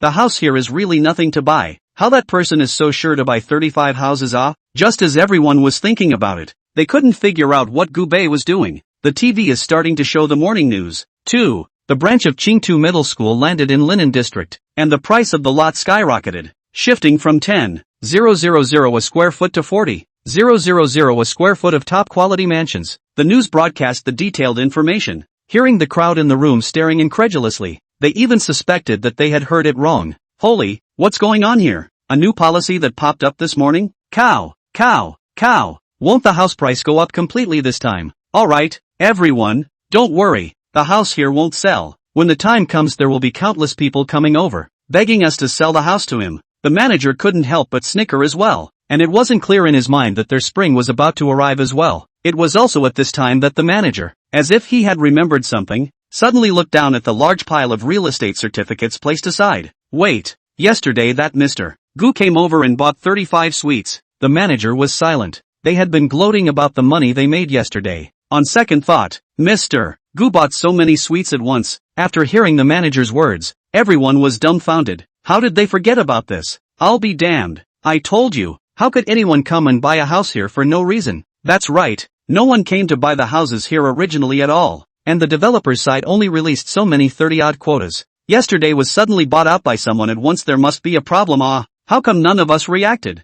the house here is really nothing to buy. How that person is so sure to buy 35 houses Just as everyone was thinking about it, they couldn't figure out what Gubei was doing. The TV is starting to show the morning news. 2. The branch of Qingtu Middle School landed in Linen District, and the price of the lot skyrocketed, shifting from 10,000 a square foot to 40,000 a square foot of top-quality mansions. The news broadcast the detailed information. Hearing the crowd in the room staring incredulously, they even suspected that they had heard it wrong. Holy, what's going on here? A new policy that popped up this morning? Cow. Won't the house price go up completely this time? Alright, everyone, don't worry, the house here won't sell. When the time comes there will be countless people coming over, begging us to sell the house to him. The manager couldn't help but snicker as well, and it wasn't clear in his mind that their spring was about to arrive as well. It was also at this time that the manager, as if he had remembered something, suddenly looked down at the large pile of real estate certificates placed aside. Wait, yesterday that Mr. Gu came over and bought 35 suites. The manager was silent. They had been gloating about the money they made yesterday. On second thought, Mr. Gu bought so many suites at once. After hearing the manager's words, everyone was dumbfounded. How did they forget about this? I'll be damned. I told you. How could anyone come and buy a house here for no reason? That's right. No one came to buy the houses here originally at all. And the developer's side only released so many 30-odd quotas. Yesterday was suddenly bought out by someone at once. There must be a problem. How come none of us reacted?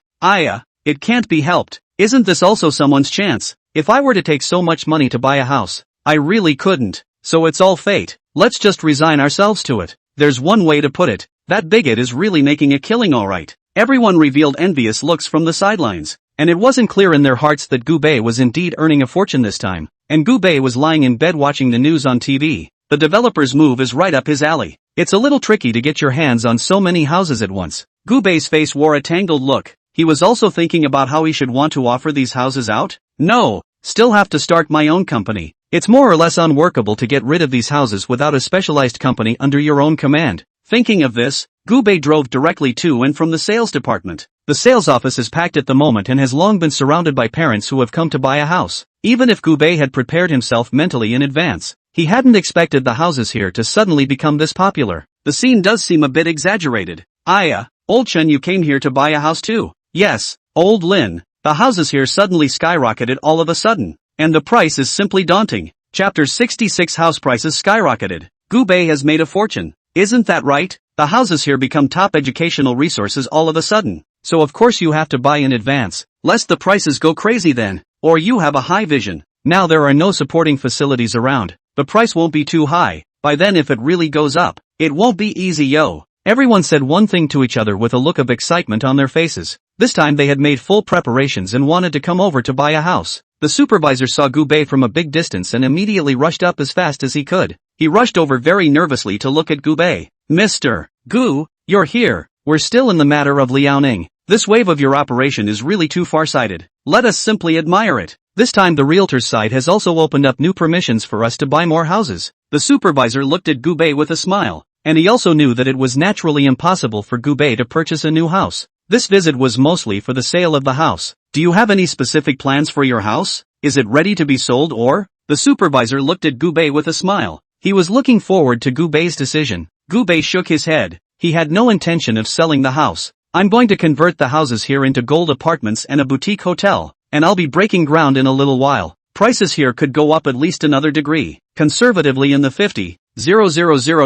It can't be helped. Isn't this also someone's chance? If I were to take so much money to buy a house, I really couldn't. So it's all fate. Let's just resign ourselves to it. There's one way to put it. That bigot is really making a killing alright. Everyone revealed envious looks from the sidelines. And it wasn't clear in their hearts that Gubei was indeed earning a fortune this time. And Gubei was lying in bed watching the news on TV. The developer's move is right up his alley. It's a little tricky to get your hands on so many houses at once. Gubei's face wore a tangled look. He was also thinking about how he should want to offer these houses out. No, still have to start my own company. It's more or less unworkable to get rid of these houses without a specialized company under your own command. Thinking of this, Gubei drove directly to and from the sales department. The sales office is packed at the moment and has long been surrounded by parents who have come to buy a house. Even if Gubei had prepared himself mentally in advance, he hadn't expected the houses here to suddenly become this popular. The scene does seem a bit exaggerated. Old Chen, you came here to buy a house too? Yes, old Lin. The houses here suddenly skyrocketed all of a sudden. And the price is simply daunting. Chapter 66 House prices skyrocketed. Gubei has made a fortune. Isn't that right? The houses here become top educational resources all of a sudden. So of course you have to buy in advance, lest the prices go crazy then. Or you have a high vision. Now there are no supporting facilities around. The price won't be too high. By then if it really goes up, it won't be easy yo. Everyone said one thing to each other with a look of excitement on their faces. This time they had made full preparations and wanted to come over to buy a house. The supervisor saw Gubei from a big distance and immediately rushed up as fast as he could. He rushed over very nervously to look at Gubei. Mr. Gu, you're here. We're still in the matter of Liaoning. This wave of your operation is really too far-sighted. Let us simply admire it. This time the realtor's side has also opened up new permissions for us to buy more houses. The supervisor looked at Gubei with a smile. And he also knew that it was naturally impossible for Gubei to purchase a new house. This visit was mostly for the sale of the house. Do you have any specific plans for your house? Is it ready to be sold or? The supervisor looked at Gubei with a smile. He was looking forward to Gubei's decision. Gubei shook his head. He had no intention of selling the house. I'm going to convert the houses here into gold apartments and a boutique hotel, and I'll be breaking ground in a little while. Prices here could go up at least another degree, conservatively in the 50,000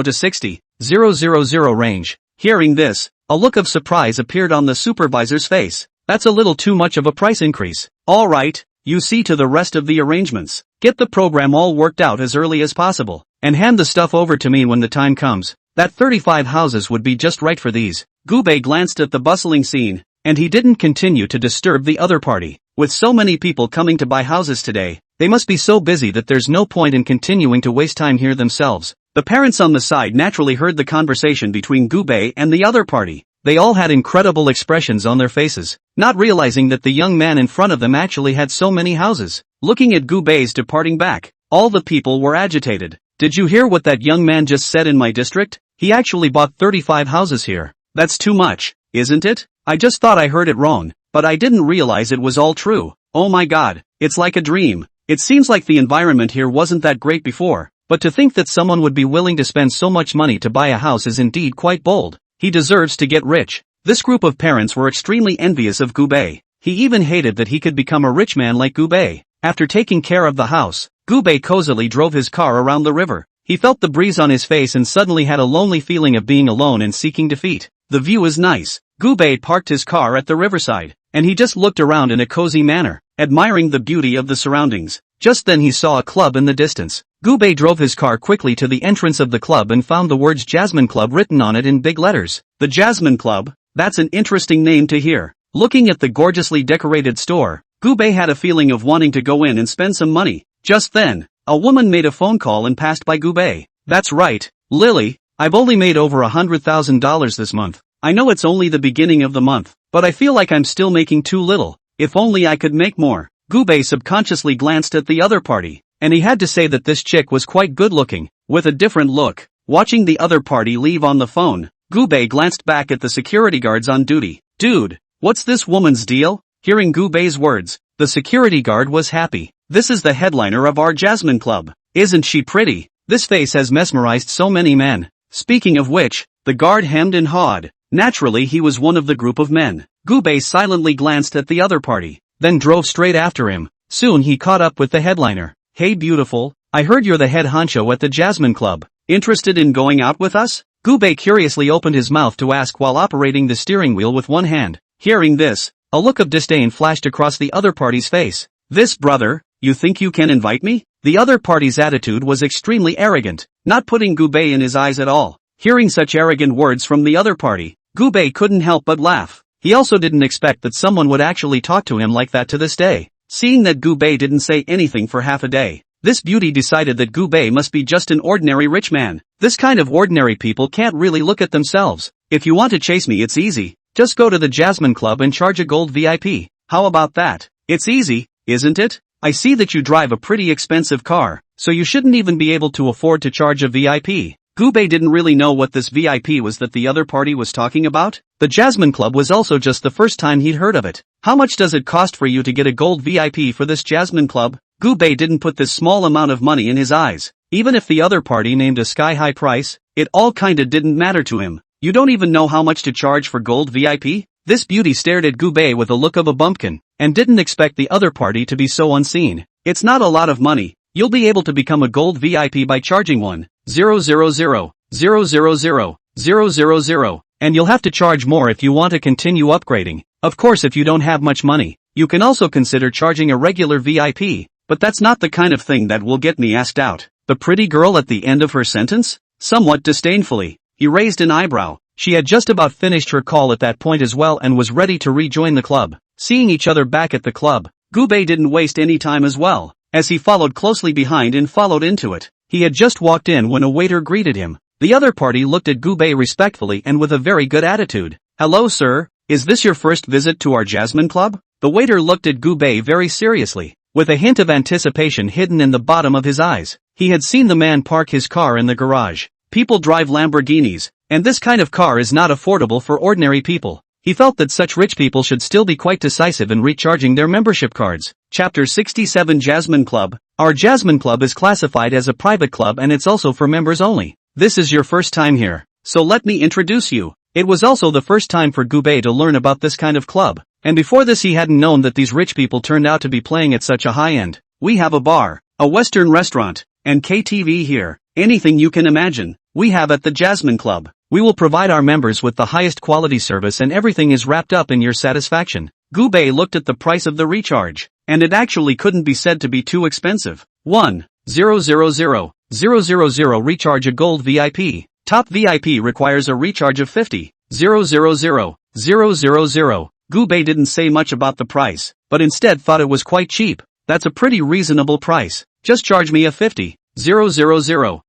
to 60,000 range. Hearing this, a look of surprise appeared on the supervisor's face. That's a little too much of a price increase. Alright, you see to the rest of the arrangements. Get the program all worked out as early as possible, and hand the stuff over to me when the time comes. That 35 houses would be just right for these. Gubei glanced at the bustling scene, and he didn't continue to disturb the other party. With so many people coming to buy houses today, they must be so busy that there's no point in continuing to waste time here themselves. The parents on the side naturally heard the conversation between Gubei and the other party. They all had incredible expressions on their faces, not realizing that the young man in front of them actually had so many houses. Looking at Gubei's departing back, all the people were agitated. Did you hear what that young man just said in my district? He actually bought 35 houses here. That's too much, isn't it? I just thought I heard it wrong. but I didn't realize it was all true. Oh my god, it's like a dream. It seems like the environment here wasn't that great before, but to think that someone would be willing to spend so much money to buy a house is indeed quite bold. He deserves to get rich. This group of parents were extremely envious of Gubei. He even hated that he could become a rich man like Gubei. After taking care of the house, Gubei cozily drove his car around the river. He felt the breeze on his face and suddenly had a lonely feeling of being alone and seeking defeat. The view is nice. Gubei parked his car at the riverside, and he just looked around in a cozy manner, admiring the beauty of the surroundings. Just then he saw a club in the distance. Gubei drove his car quickly to the entrance of the club and found the words Jasmine Club written on it in big letters. The Jasmine Club? That's an interesting name to hear. Looking at the gorgeously decorated store, Gubei had a feeling of wanting to go in and spend some money. Just then, a woman made a phone call and passed by Gubei. That's right, Lily, I've only made over $100,000 this month. I know it's only the beginning of the month, but I feel like I'm still making too little. If only I could make more. Gubei subconsciously glanced at the other party, and he had to say that this chick was quite good looking, with a different look. Watching the other party leave on the phone, Gubei glanced back at the security guards on duty. Dude, what's this woman's deal? Hearing Gubei's words, the security guard was happy. This is the headliner of our Jasmine Club. Isn't she pretty? This face has mesmerized so many men. Speaking of which, the guard hemmed and hawed. Naturally he was one of the group of men. Gubei silently glanced at the other party, then drove straight after him. Soon he caught up with the headliner. Hey beautiful, I heard you're the head honcho at the Jasmine Club. Interested in going out with us? Gubei curiously opened his mouth to ask while operating the steering wheel with one hand. Hearing this, a look of disdain flashed across the other party's face. This brother, you think you can invite me? The other party's attitude was extremely arrogant, not putting Gubei in his eyes at all. Hearing such arrogant words from the other party, Gubei couldn't help but laugh. He also didn't expect that someone would actually talk to him like that to this day. Seeing that Gubei didn't say anything for half a day, this beauty decided that Gubei must be just an ordinary rich man. This kind of ordinary people can't really look at themselves. If you want to chase me, it's easy. Just go to the Jasmine Club and charge a gold VIP. How about that? It's easy, isn't it? I see that you drive a pretty expensive car, so you shouldn't even be able to afford to charge a VIP. Gubei didn't really know what this VIP was that the other party was talking about. The Jasmine Club was also just the first time he'd heard of it. How much does it cost for you to get a gold VIP for this Jasmine Club? Gubei didn't put this small amount of money in his eyes. Even if the other party named a sky-high price, it all kinda didn't matter to him. You don't even know how much to charge for gold VIP? This beauty stared at Gubei with a look of a bumpkin, and didn't expect the other party to be so unseen. It's not a lot of money. You'll be able to become a gold VIP by charging 1,000,000,000, and you'll have to charge more if you want to continue upgrading. Of course, if you don't have much money, you can also consider charging a regular VIP, but that's not the kind of thing that will get me asked out. The pretty girl at the end of her sentence? Somewhat disdainfully, he raised an eyebrow. She had just about finished her call at that point as well and was ready to rejoin the club. Seeing each other back at the club, Gubei didn't waste any time as well, as he followed closely behind and followed into it. He had just walked in when a waiter greeted him. The other party looked at Gubei respectfully and with a very good attitude. Hello sir, is this your first visit to our Jasmine Club? The waiter looked at Gubei very seriously, with a hint of anticipation hidden in the bottom of his eyes. He had seen the man park his car in the garage. People drive Lamborghinis, and this kind of car is not affordable for ordinary people. He felt that such rich people should still be quite decisive in recharging their membership cards. Chapter 67 Jasmine Club. Our Jasmine Club is classified as a private club and it's also for members only. This is your first time here, so let me introduce you. It was also the first time for Gubei to learn about this kind of club, and before this he hadn't known that these rich people turned out to be playing at such a high end. We have a bar, a Western restaurant, and KTV here. Anything you can imagine, we have at the Jasmine Club. We will provide our members with the highest quality service and everything is wrapped up in your satisfaction. Gubei looked at the price of the recharge, and it actually couldn't be said to be too expensive. 1,000,000 recharge a gold VIP. Top VIP requires a recharge of 50,000,000. Gubei didn't say much about the price, but instead thought it was quite cheap. That's a pretty reasonable price. Just charge me a 50,000,000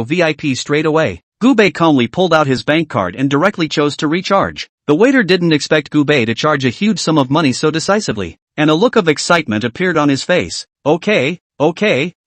VIP straight away. Gubei calmly pulled out his bank card and directly chose to recharge. The waiter didn't expect Gubei to charge a huge sum of money so decisively, and a look of excitement appeared on his face. Okay,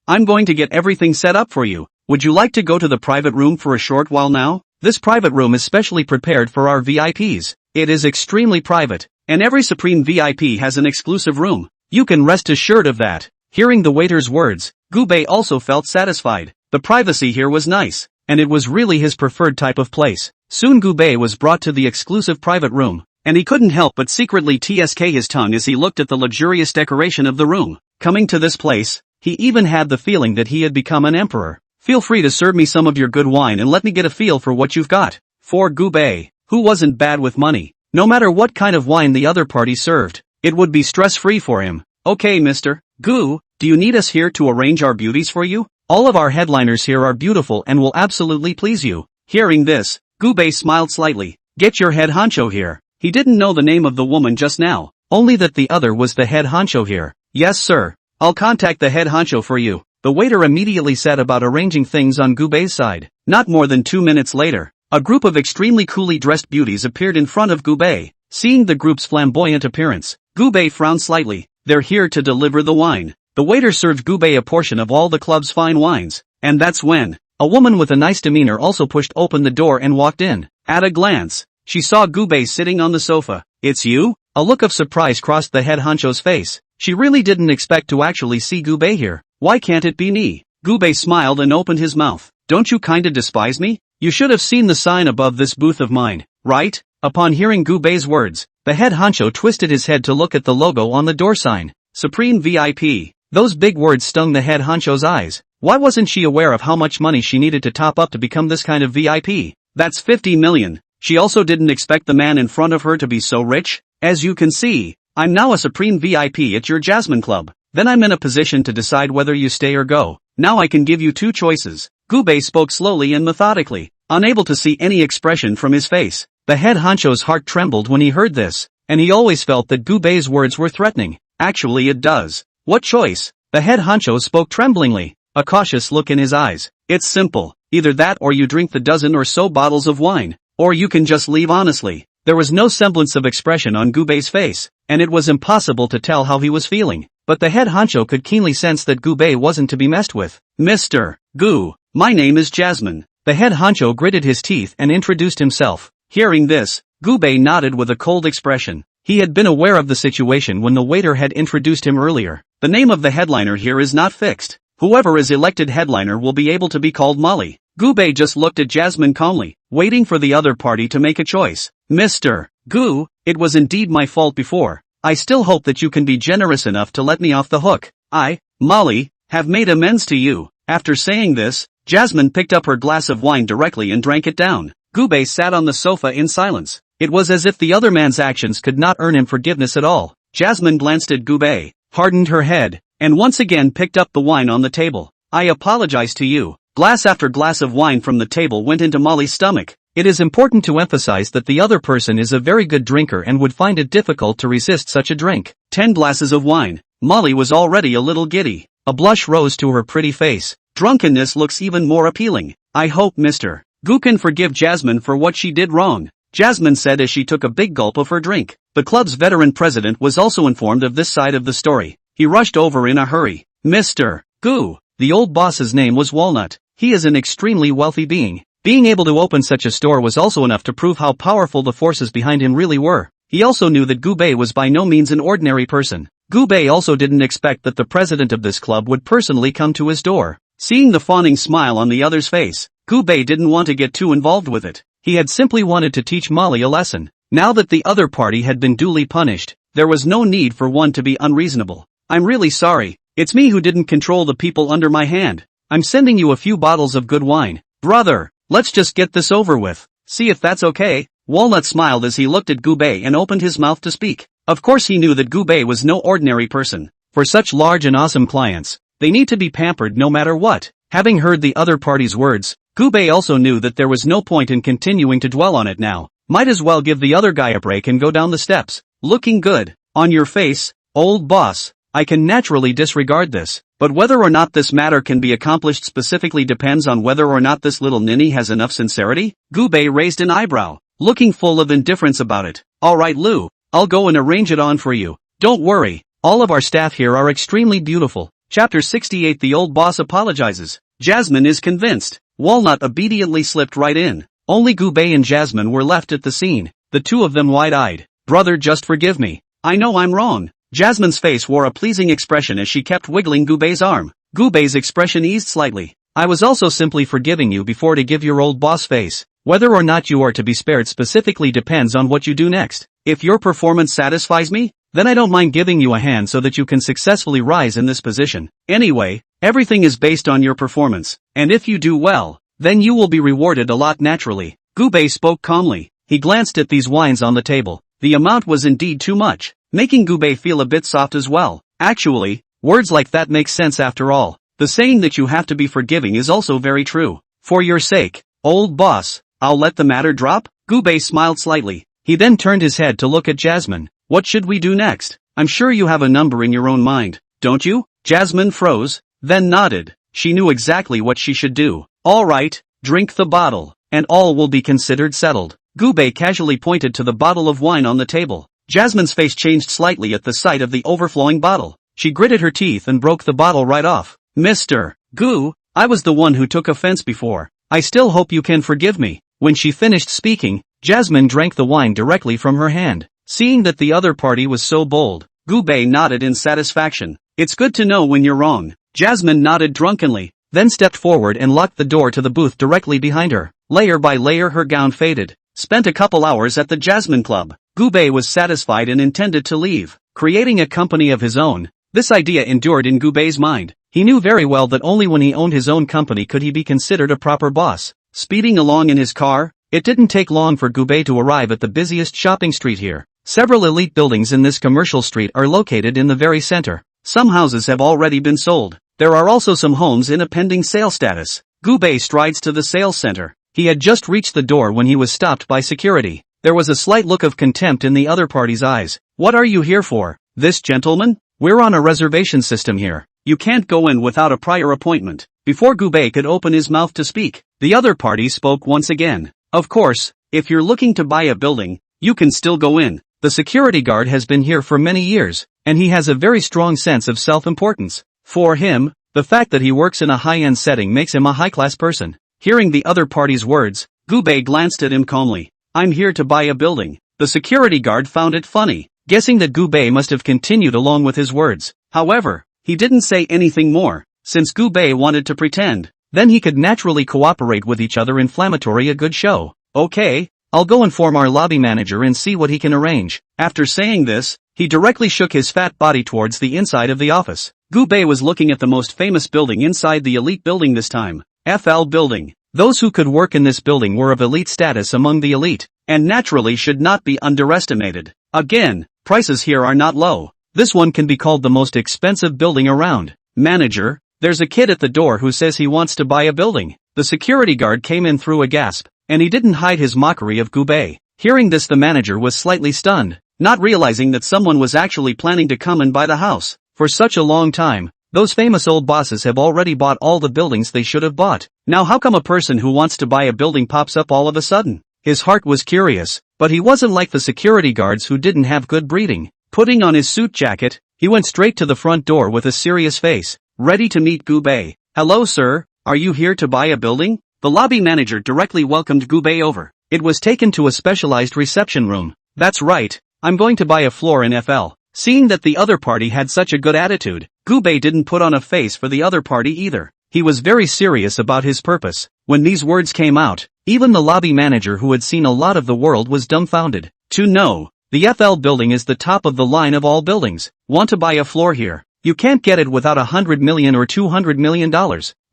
I'm going to get everything set up for you. Would you like to go to the private room for a short while now? This private room is specially prepared for our VIPs. It is extremely private, and every Supreme VIP has an exclusive room. You can rest assured of that. Hearing the waiter's words, Gubei also felt satisfied. The privacy here was nice, and it was really his preferred type of place. Soon Gubei was brought to the exclusive private room, and he couldn't help but secretly tsk his tongue as he looked at the luxurious decoration of the room. Coming to this place, he even had the feeling that he had become an emperor. Feel free to serve me some of your good wine and let me get a feel for what you've got. For Gubei, who wasn't bad with money, no matter what kind of wine the other party served, it would be stress-free for him. Okay, Mr. Gu, do you need us here to arrange our beauties for you? All of our headliners here are beautiful and will absolutely please you. Hearing this, Gubei smiled slightly. Get your head honcho here. He didn't know the name of the woman just now, only that the other was the head honcho here. Yes sir, I'll contact the head honcho for you. The waiter immediately set about arranging things on Gubei's side. Not more than 2 minutes later, a group of extremely coolly dressed beauties appeared in front of Gubei. Seeing the group's flamboyant appearance, Gubei frowned slightly. They're here to deliver the wine. The waiter served Gubei a portion of all the club's fine wines, and that's when a woman with a nice demeanor also pushed open the door and walked in. At a glance, she saw Gubei sitting on the sofa. It's you? A look of surprise crossed the head honcho's face. She really didn't expect to actually see Gubei here. Why can't it be me? Gubei smiled and opened his mouth. Don't you kinda despise me? You should have seen the sign above this booth of mine, right? Upon hearing Gubei's words, the head honcho twisted his head to look at the logo on the door sign. Supreme VIP. Those big words stung the head honcho's eyes. Why wasn't she aware of how much money she needed to top up to become this kind of VIP? That's 50 million. She also didn't expect the man in front of her to be so rich. As you can see, I'm now a Supreme VIP at your Jasmine Club. Then I'm in a position to decide whether you stay or go. Now I can give you two choices. Gubei spoke slowly and methodically, unable to see any expression from his face. The head honcho's heart trembled when he heard this, and he always felt that Gubei's words were threatening. Actually it does. What choice? The head honcho spoke tremblingly, a cautious look in his eyes. It's simple. Either that or you drink the dozen or so bottles of wine. Or you can just leave honestly. There was no semblance of expression on Gubei's face, and it was impossible to tell how he was feeling. But the head honcho could keenly sense that Gubei wasn't to be messed with. Mr. Gu, my name is Jasmine. The head honcho gritted his teeth and introduced himself. Hearing this, Gubei nodded with a cold expression. He had been aware of the situation when the waiter had introduced him earlier. The name of the headliner here is not fixed. Whoever is elected headliner will be able to be called Molly. Gubei just looked at Jasmine calmly, waiting for the other party to make a choice. Mr. Gu, it was indeed my fault before. I still hope that you can be generous enough to let me off the hook. I, Molly, have made amends to you. After saying this, Jasmine picked up her glass of wine directly and drank it down. Gubei sat on the sofa in silence. It was as if the other man's actions could not earn him forgiveness at all. Jasmine glanced at Gubei, hardened her head, and once again picked up the wine on the table. I apologize to you. Glass after glass of wine from the table went into Molly's stomach. It is important to emphasize that the other person is a very good drinker and would find it difficult to resist such a drink. 10 glasses of wine. Molly was already a little giddy. A blush rose to her pretty face. Drunkenness looks even more appealing. I hope Mr. Gu can forgive Jasmine for what she did wrong, Jasmine said as she took a big gulp of her drink. The club's veteran president was also informed of this side of the story. He rushed over in a hurry. Mr. Gu, the old boss's name was Walnut. He is an extremely wealthy being. Being able to open such a store was also enough to prove how powerful the forces behind him really were. He also knew that Gubei was by no means an ordinary person. Gubei also didn't expect that the president of this club would personally come to his door. Seeing the fawning smile on the other's face, Gubei didn't want to get too involved with it. He had simply wanted to teach Molly a lesson. Now that the other party had been duly punished, there was no need for one to be unreasonable. I'm really sorry. It's me who didn't control the people under my hand. I'm sending you a few bottles of good wine. Brother, let's just get this over with. See if that's okay. Walnut smiled as he looked at Gubei and opened his mouth to speak. Of course he knew that Gubei was no ordinary person. For such large and awesome clients, they need to be pampered no matter what. Having heard the other party's words, Gubei also knew that there was no point in continuing to dwell on it now. Might as well give the other guy a break and go down the steps. Looking good on your face, old boss. I can naturally disregard this, but whether or not this matter can be accomplished specifically depends on whether or not this little ninny has enough sincerity. Gubei raised an eyebrow, looking full of indifference about it. Alright Lou, I'll go and arrange it on for you. Don't worry, all of our staff here are extremely beautiful. Chapter 68. The old boss apologizes. Jasmine is convinced. Walnut obediently slipped right in. Only Gubei and Jasmine were left at the scene. the two of them wide-eyed. Brother, just forgive me. I know I'm wrong. Jasmine's face wore a pleasing expression as she kept wiggling Gubei's arm. Gubei's expression eased slightly. I was also simply forgiving you before to give your old boss face. Whether or not you are to be spared specifically depends on what you do next. If your performance satisfies me, then I don't mind giving you a hand so that you can successfully rise in this position. Anyway, everything is based on your performance, and if you do well, then you will be rewarded a lot naturally. Gubei spoke calmly. He glanced at these wines on the table. The amount was indeed too much, making Gubei feel a bit soft as well. Actually, words like that make sense after all. The saying that you have to be forgiving is also very true. For your sake, old boss, I'll let the matter drop? Gubei smiled slightly. He then turned his head to look at Jasmine. What should we do next? I'm sure you have a number in your own mind, don't you? Jasmine froze, then nodded. She knew exactly what she should do. All right, drink the bottle, and all will be considered settled. Gubei casually pointed to the bottle of wine on the table. Jasmine's face changed slightly at the sight of the overflowing bottle. She gritted her teeth and broke the bottle right off. Mr. Gu, I was the one who took offense before. I still hope you can forgive me. When she finished speaking, Jasmine drank the wine directly from her hand. Seeing that the other party was so bold, Gubei nodded in satisfaction. It's good to know when you're wrong. Jasmine nodded drunkenly, then stepped forward and locked the door to the booth directly behind her. Layer by layer her gown faded. Spent a couple hours at the Jasmine Club. Gubei was satisfied and intended to leave, creating a company of his own. This idea endured in Gubei's mind. He knew very well that only when he owned his own company could he be considered a proper boss. Speeding along in his car, it didn't take long for Gubei to arrive at the busiest shopping street here. Several elite buildings in this commercial street are located in the very center. Some houses have already been sold. There are also some homes in a pending sale status. Gubei strides to the sales center. He had just reached the door when he was stopped by security. There was a slight look of contempt in the other party's eyes. What are you here for? This gentleman? We're on a reservation system here. You can't go in without a prior appointment. Before Gubei could open his mouth to speak, the other party spoke once again. Of course, if you're looking to buy a building, you can still go in. The security guard has been here for many years, and he has a very strong sense of self-importance. For him, the fact that he works in a high-end setting makes him a high-class person. Hearing the other party's words, Gubei glanced at him calmly. I'm here to buy a building. The security guard found it funny, guessing that Gubei must have continued along with his words. However, he didn't say anything more, since Gubei wanted to pretend. Then he could naturally cooperate with each other. Inflammatory, a good show. Okay, I'll go inform our lobby manager and see what he can arrange. After saying this, he directly shook his fat body towards the inside of the office. Gubei was looking at the most famous building inside the elite building this time. FL building. Those who could work in this building were of elite status among the elite, and naturally should not be underestimated. Again, prices here are not low. This one can be called the most expensive building around. Manager, there's a kid at the door who says he wants to buy a building. The security guard came in through a gasp, and he didn't hide his mockery of Gubei. Hearing this, the manager was slightly stunned, not realizing that someone was actually planning to come and buy the house. For such a long time, those famous old bosses have already bought all the buildings they should have bought. Now how come a person who wants to buy a building pops up all of a sudden? His heart was curious, but he wasn't like the security guards who didn't have good breeding. Putting on his suit jacket, he went straight to the front door with a serious face, ready to meet Gubei. Hello sir, are you here to buy a building? The lobby manager directly welcomed Gubei over. It was taken to a specialized reception room. That's right, I'm going to buy a floor in FL. Seeing that the other party had such a good attitude, Gubei didn't put on a face for the other party either. He was very serious about his purpose. When these words came out, even the lobby manager, who had seen a lot of the world, was dumbfounded. To know, the FL building is the top of the line of all buildings. Want to buy a floor here? You can't get it without $100 million or $200 million.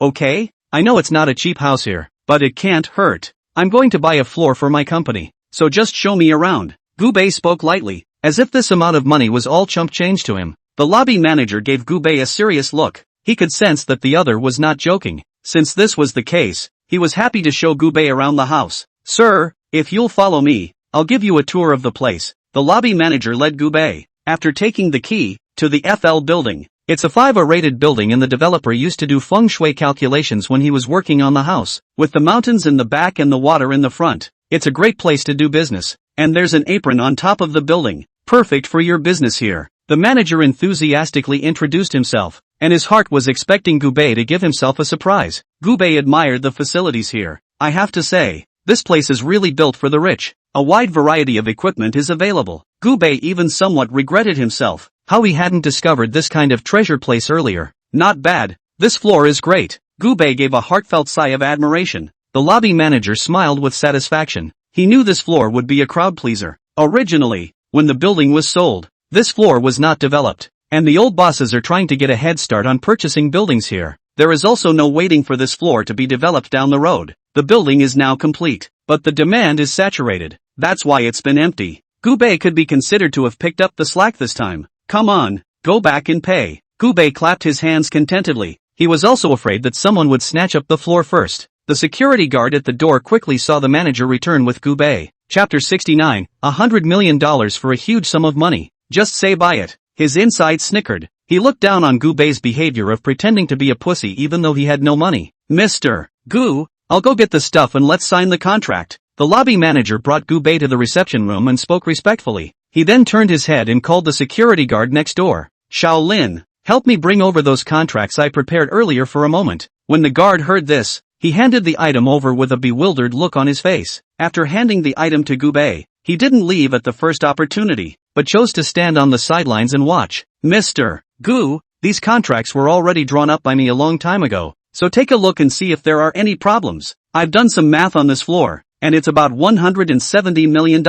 Okay? I know it's not a cheap house here, but it can't hurt. I'm going to buy a floor for my company, so just show me around. Gubei spoke lightly, as if this amount of money was all chump change to him. The lobby manager gave Gubei a serious look. He could sense that the other was not joking. Since this was the case, he was happy to show Gubei around the house. Sir, if you'll follow me, I'll give you a tour of the place. The lobby manager led Gubei, after taking the key, to the FL building. It's a 5A rated building, and the developer used to do feng shui calculations when he was working on the house. With the mountains in the back and the water in the front, it's a great place to do business. And there's an apron on top of the building. Perfect for your business here. The manager enthusiastically introduced himself, and his heart was expecting Gubei to give himself a surprise. Gubei admired the facilities here. I have to say, this place is really built for the rich. A wide variety of equipment is available. Gubei even somewhat regretted himself, how he hadn't discovered this kind of treasure place earlier. Not bad. This floor is great. Gubei gave a heartfelt sigh of admiration. The lobby manager smiled with satisfaction. He knew this floor would be a crowd pleaser. Originally, when the building was sold, this floor was not developed, and the old bosses are trying to get a head start on purchasing buildings here. There is also no waiting for this floor to be developed down the road. The building is now complete, but the demand is saturated. That's why it's been empty. Gubei could be considered to have picked up the slack this time. Come on, go back and pay. Gubei clapped his hands contentedly. He was also afraid that someone would snatch up the floor first. The security guard at the door quickly saw the manager return with Gubei. Chapter 69, $100 million for a huge sum of money. Just say buy it. His insides snickered. He looked down on Gubei's behavior of pretending to be a pussy even though he had no money. Mr. Gu, I'll go get the stuff and let's sign the contract. The lobby manager brought Gubei to the reception room and spoke respectfully. He then turned his head and called the security guard next door. Shaolin, help me bring over those contracts I prepared earlier for a moment. When the guard heard this, he handed the item over with a bewildered look on his face. After handing the item to Gubei, he didn't leave at the first opportunity, but chose to stand on the sidelines and watch. Mr. Gu, these contracts were already drawn up by me a long time ago, so take a look and see if there are any problems. I've done some math on this floor, and it's about $170 million.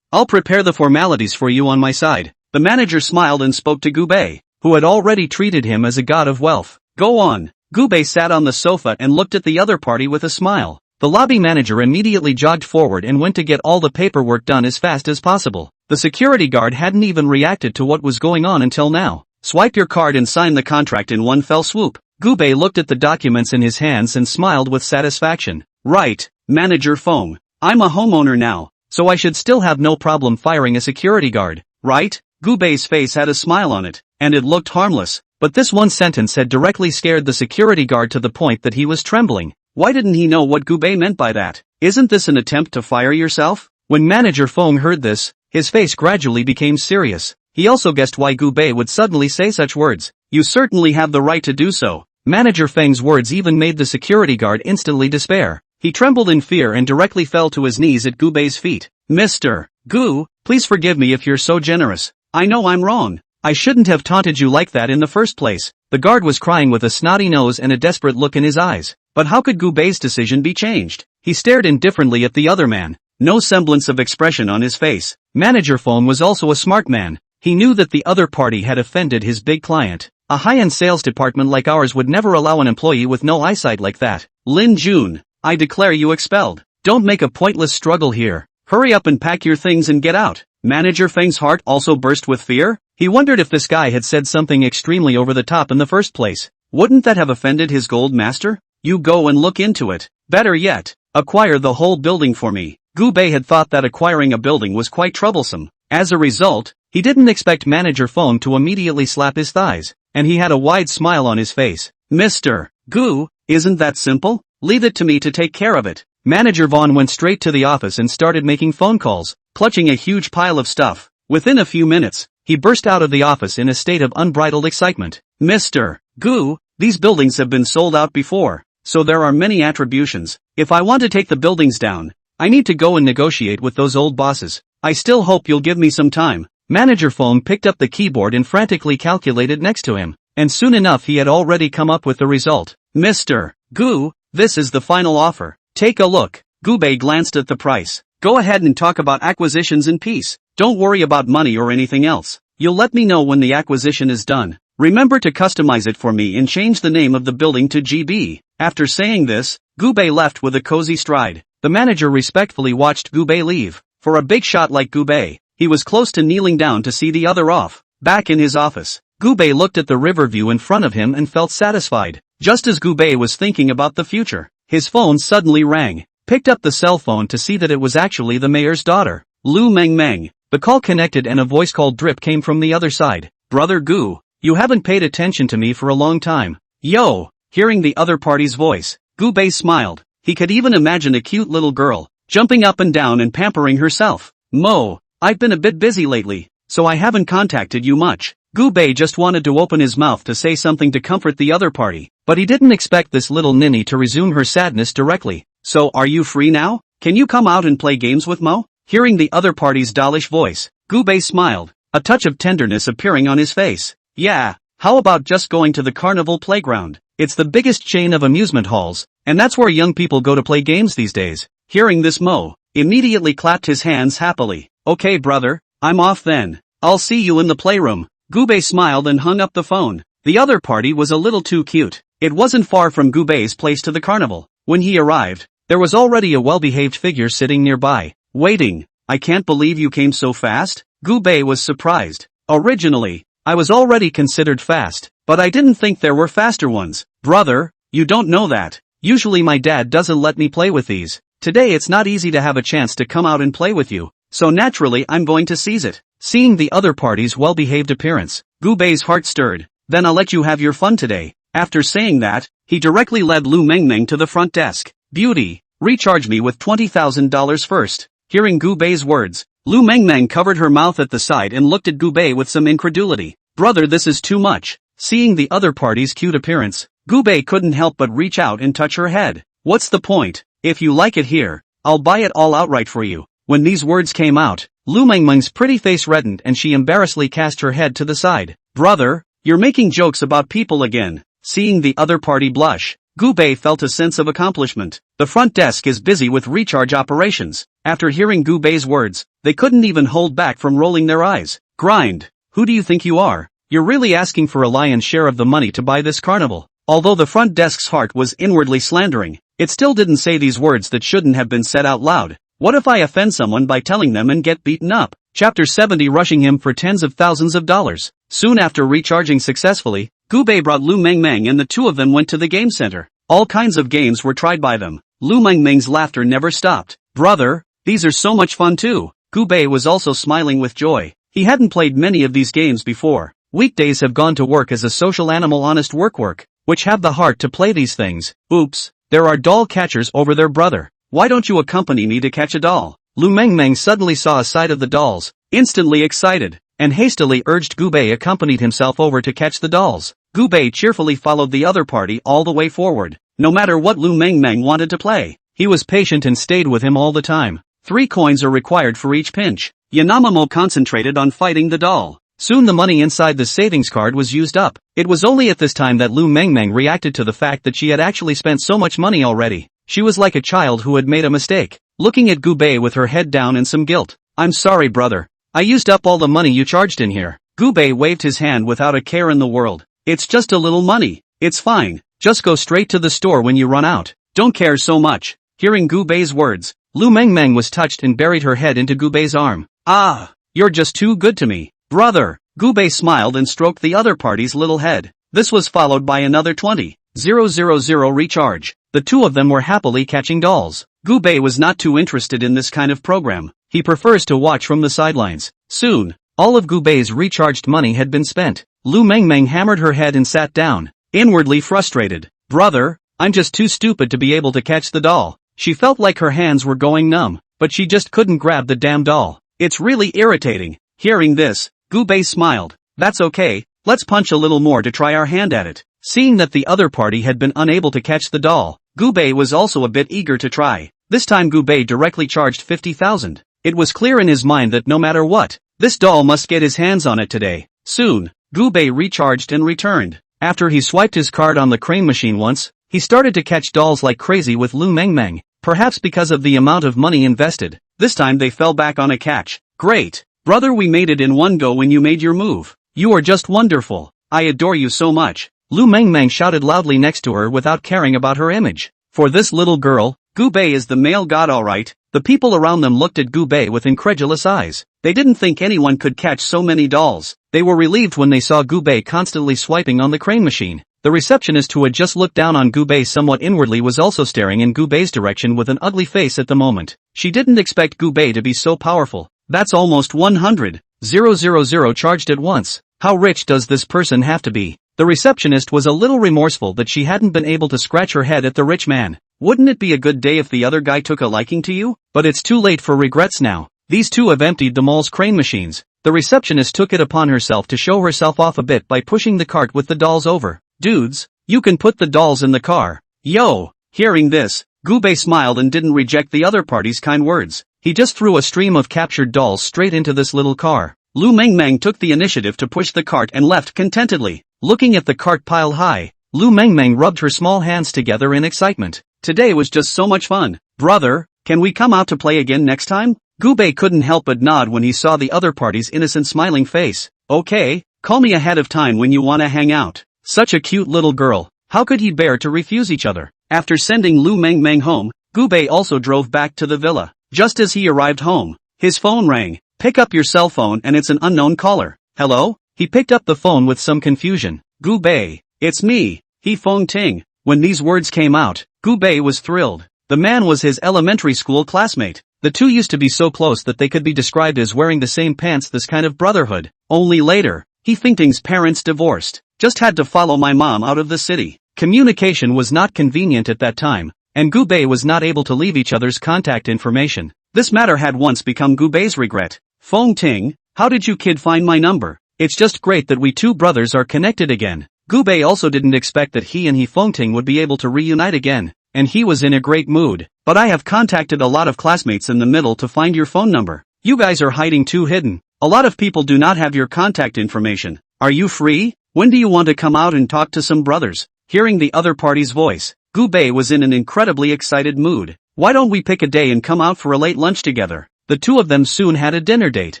I'll prepare the formalities for you on my side. The manager smiled and spoke to Gubei, who had already treated him as a god of wealth. Go on. Gubei sat on the sofa and looked at the other party with a smile. The lobby manager immediately jogged forward and went to get all the paperwork done as fast as possible. The security guard hadn't even reacted to what was going on until now. Swipe your card and sign the contract in one fell swoop. Gubei looked at the documents in his hands and smiled with satisfaction. Right, Manager Feng. I'm a homeowner now, so I should still have no problem firing a security guard, right? Gubei's face had a smile on it, and it looked harmless, but this one sentence had directly scared the security guard to the point that he was trembling. Why didn't he know what Gubei meant by that? Isn't this an attempt to fire yourself? When Manager Feng heard this, his face gradually became serious. He also guessed why Gubei would suddenly say such words. You certainly have the right to do so. Manager Feng's words even made the security guard instantly despair. He trembled in fear and directly fell to his knees at Gubei's feet. Mr. Gu, please forgive me if you're so generous. I know I'm wrong. I shouldn't have taunted you like that in the first place. The guard was crying with a snotty nose and a desperate look in his eyes. But how could Gubei's decision be changed? He stared indifferently at the other man. No semblance of expression on his face. Manager Feng was also a smart man. He knew that the other party had offended his big client. A high-end sales department like ours would never allow an employee with no eyesight like that. Lin Jun, I declare you expelled. Don't make a pointless struggle here. Hurry up and pack your things and get out. Manager Feng's heart also burst with fear. He wondered if this guy had said something extremely over the top in the first place. Wouldn't that have offended his gold master? You go and look into it. Better yet, acquire the whole building for me. Gubei had thought that acquiring a building was quite troublesome. As a result, he didn't expect Manager Feng to immediately slap his thighs, and he had a wide smile on his face. Mr. Gu, isn't that simple? Leave it to me to take care of it. Manager Vaughn went straight to the office and started making phone calls, clutching a huge pile of stuff. Within a few minutes, he burst out of the office in a state of unbridled excitement. Mr. Gu, these buildings have been sold out before, so there are many attributions. If I want to take the buildings down, I need to go and negotiate with those old bosses. I still hope you'll give me some time. Manager Feng picked up the keyboard and frantically calculated next to him, and soon enough he had already come up with the result. Mr. Gu, this is the final offer. Take a look. Gubei glanced at the price. Go ahead and talk about acquisitions in peace. Don't worry about money or anything else. You'll let me know when the acquisition is done. Remember to customize it for me and change the name of the building to GB. After saying this, Gubei left with a cozy stride. The manager respectfully watched Gubei leave. For a big shot like Gubei, he was close to kneeling down to see the other off. Back in his office, Gubei looked at the river view in front of him and felt satisfied. Just as Gubei was thinking about the future, his phone suddenly rang. Picked up the cell phone to see that it was actually the mayor's daughter, Lu Meng Meng. The call connected and a voice called drip came from the other side. Brother Gu, you haven't paid attention to me for a long time. Yo! Hearing the other party's voice, Gubei smiled. He could even imagine a cute little girl, jumping up and down and pampering herself. Mo, I've been a bit busy lately, so I haven't contacted you much. Gubei just wanted to open his mouth to say something to comfort the other party, but he didn't expect this little ninny to resume her sadness directly. So are you free now? Can you come out and play games with Mo? Hearing the other party's dollish voice, Gubei smiled, a touch of tenderness appearing on his face. Yeah, how about just going to the carnival playground? It's the biggest chain of amusement halls, and that's where young people go to play games these days. Hearing this, Mo immediately clapped his hands happily. Okay brother, I'm off then. I'll see you in the playroom. Gubei smiled and hung up the phone. The other party was a little too cute. It wasn't far from Gubei's place to the carnival. When he arrived, there was already a well-behaved figure sitting nearby, waiting. I can't believe you came so fast? Gubei was surprised. Originally, I was already considered fast, but I didn't think there were faster ones. Brother, you don't know that. Usually my dad doesn't let me play with these. Today it's not easy to have a chance to come out and play with you, so naturally I'm going to seize it. Seeing the other party's well-behaved appearance, Gubei's heart stirred. Then I'll let you have your fun today. After saying that, he directly led Lu Mengmeng to the front desk. Beauty, recharge me with $20,000 first. Hearing Gubei's words, Lu Mengmeng covered her mouth at the side and looked at Gubei with some incredulity. Brother, this is too much. Seeing the other party's cute appearance, Gubei couldn't help but reach out and touch her head. What's the point? If you like it here, I'll buy it all outright for you. When these words came out, Lu Mengmeng's pretty face reddened and she embarrassedly cast her head to the side. Brother, you're making jokes about people again. Seeing the other party blush, Gubei felt a sense of accomplishment. The front desk is busy with recharge operations. After hearing Gubei's words, they couldn't even hold back from rolling their eyes. Grind, who do you think you are? You're really asking for a lion's share of the money to buy this carnival. Although the front desk's heart was inwardly slandering, it still didn't say these words that shouldn't have been said out loud. What if I offend someone by telling them and get beaten up? Chapter 70, rushing him for tens of thousands of dollars. Soon after recharging successfully, Gubei brought Lu Mengmeng and the two of them went to the game center. All kinds of games were tried by them. Lu Mengmeng's laughter never stopped. Brother, these are so much fun too. Gubei was also smiling with joy. He hadn't played many of these games before. Weekdays have gone to work as a social animal, honest work, which have the heart to play these things. Oops, there are doll catchers over there, brother. Why don't you accompany me to catch a doll? Lu Mengmeng suddenly saw a sight of the dolls, instantly excited, and hastily urged Gubei accompanied himself over to catch the dolls. Gubei cheerfully followed the other party all the way forward. No matter what Lu Mengmeng wanted to play, he was patient and stayed with him all the time. 3 coins are required for each pinch. Yanamamo concentrated on fighting the doll. Soon the money inside the savings card was used up. It was only at this time that Lu Mengmeng reacted to the fact that she had actually spent so much money already. She was like a child who had made a mistake, looking at Gubei with her head down in some guilt. I'm sorry, brother. I used up all the money you charged in here. Gubei waved his hand without a care in the world. It's just a little money. It's fine. Just go straight to the store when you run out. Don't care so much. Hearing Gubei's words, Lu Mengmeng was touched and buried her head into Gubei's arm. Ah, you're just too good to me. Brother, Gubei smiled and stroked the other party's little head. This was followed by another 20,000 recharge. The two of them were happily catching dolls. Gubei was not too interested in this kind of program. He prefers to watch from the sidelines. Soon, all of Gubei's recharged money had been spent. Lu Mengmeng hammered her head and sat down, inwardly frustrated. Brother, I'm just too stupid to be able to catch the doll. She felt like her hands were going numb, but she just couldn't grab the damn doll. It's really irritating. Hearing this, Gubei smiled. That's okay, let's punch a little more to try our hand at it. Seeing that the other party had been unable to catch the doll, Gubei was also a bit eager to try. This time Gubei directly charged 50,000. It was clear in his mind that no matter what, this doll must get his hands on it today. Soon, Gubei recharged and returned. After he swiped his card on the crane machine once, he started to catch dolls like crazy with Lu Mengmeng. Perhaps because of the amount of money invested, this time they fell back on a catch. Great! Brother, we made it in one go when you made your move. You are just wonderful. I adore you so much. Lu Mengmeng shouted loudly next to her without caring about her image. For this little girl, Gubei is the male god, alright. The people around them looked at Gubei with incredulous eyes. They didn't think anyone could catch so many dolls. They were relieved when they saw Gubei constantly swiping on the crane machine. The receptionist who had just looked down on Gubei somewhat inwardly was also staring in Gubei's direction with an ugly face at the moment. She didn't expect Gubei to be so powerful. That's almost 100,000 charged at once. How rich does this person have to be? The receptionist was a little remorseful that she hadn't been able to scratch her head at the rich man. Wouldn't it be a good day if the other guy took a liking to you? But it's too late for regrets now. These two have emptied the mall's crane machines. The receptionist took it upon herself to show herself off a bit by pushing the cart with the dolls over. Dudes, you can put the dolls in the car. Yo! Hearing this, Gubei smiled and didn't reject the other party's kind words. he just threw a stream of captured dolls straight into this little car. Lu Mengmeng took the initiative to push the cart and left contentedly. Looking at the cart piled high, Lu Mengmeng rubbed her small hands together in excitement. Today was just so much fun. Brother, can we come out to play again next time? Gubei couldn't help but nod when he saw the other party's innocent smiling face. Okay, call me ahead of time when you wanna hang out. Such a cute little girl, how could he bear to refuse each other? After sending Lu Mengmeng home, Gubei also drove back to the villa. Just as he arrived home, his phone rang. Pick up your cell phone and it's an unknown caller. Hello? He picked up the phone with some confusion. Gubei, it's me, He Feng Ting. When these words came out, Gubei was thrilled. The man was his elementary school classmate. The two used to be so close that they could be described as wearing the same pants, this kind of brotherhood. Only later, He Feng Ting's parents divorced. Just had to follow my mom out of the city. Communication was not convenient at that time, and Gubei was not able to leave each other's contact information. This matter had once become Gubei's regret. Feng Ting, how did you kid find my number? It's just great that we two brothers are connected again. Gubei also didn't expect that he and He Feng Ting would be able to reunite again, and he was in a great mood. But I have contacted a lot of classmates in the middle to find your phone number. You guys are hiding too hidden. A lot of people do not have your contact information. Are you free? When do you want to come out and talk to some brothers? Hearing the other party's voice, Gubei was in an incredibly excited mood. Why don't we pick a day and come out for a late lunch together? The two of them soon had a dinner date,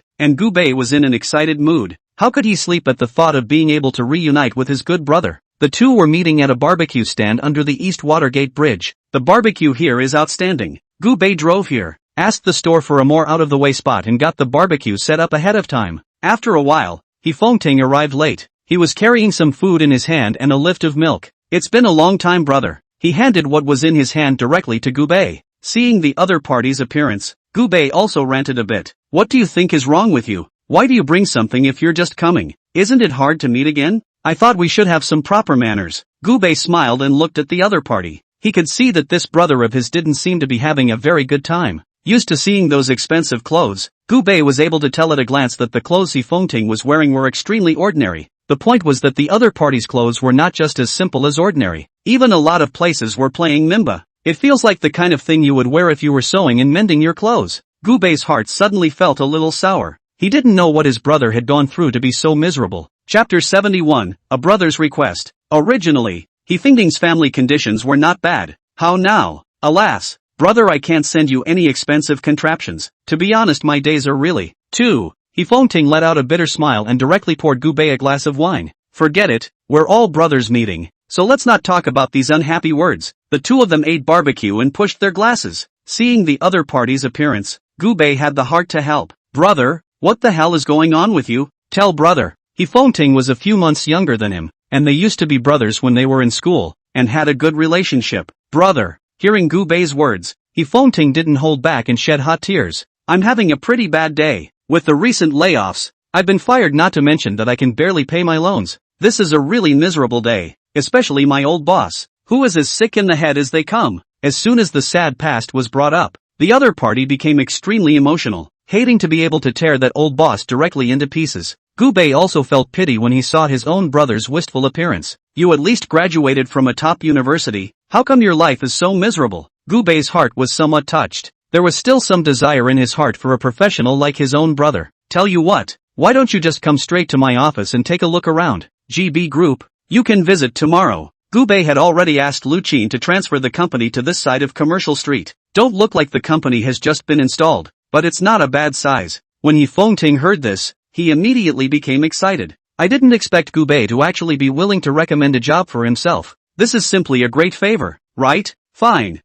and Gubei was in an excited mood. How could he sleep at the thought of being able to reunite with his good brother? The two were meeting at a barbecue stand under the East Watergate Bridge. The barbecue here is outstanding. Gubei drove here, asked the store for a more out-of-the-way spot and got the barbecue set up ahead of time. After a while, He Feng Ting arrived late. He was carrying some food in his hand and a lift of milk. It's been a long time, brother. He handed what was in his hand directly to Gubei. Seeing the other party's appearance, Gubei also ranted a bit. What do you think is wrong with you? Why do you bring something if you're just coming? Isn't it hard to meet again? I thought we should have some proper manners. Gubei smiled and looked at the other party. He could see that this brother of his didn't seem to be having a very good time. Used to seeing those expensive clothes, Gubei was able to tell at a glance that the clothes He Feng Ting was wearing were extremely ordinary. The point was that the other party's clothes were not just as simple as ordinary. Even a lot of places were playing mimba. It feels like the kind of thing you would wear if you were sewing and mending your clothes. Gubei's heart suddenly felt a little sour. He didn't know what his brother had gone through to be so miserable. Chapter 71, A Brother's Request. Originally, He Feng Ting's family conditions were not bad. How now? Alas, brother, I can't send you any expensive contraptions. To be honest, my days are really too. He Feng Ting let out a bitter smile and directly poured Gubei a glass of wine. Forget it, we're all brothers meeting, so let's not talk about these unhappy words. The two of them ate barbecue and pushed their glasses. Seeing the other party's appearance, Gubei had the heart to help. Brother, what the hell is going on with you? Tell brother. He Feng Ting was a few months younger than him, and they used to be brothers when they were in school, and had a good relationship. Brother. Hearing Gubei's words, He Feng Ting didn't hold back and shed hot tears. I'm having a pretty bad day. With the recent layoffs, I've been fired, not to mention that I can barely pay my loans. This is a really miserable day, especially my old boss, who is as sick in the head as they come. As soon as the sad past was brought up, the other party became extremely emotional, hating to be able to tear that old boss directly into pieces. Gubei also felt pity when he saw his own brother's wistful appearance. You at least graduated from a top university. How come your life is so miserable? Gubei's heart was somewhat touched. There was still some desire in his heart for a professional like his own brother. Tell you what, why don't you just come straight to my office and take a look around? GB Group, you can visit tomorrow. Gubei had already asked Lu Qin to transfer the company to this side of Commercial Street. Don't look like the company has just been installed, but it's not a bad size. When He Feng Ting heard this, he immediately became excited. I didn't expect Gubei to actually be willing to recommend a job for himself. This is simply a great favor, right? Fine.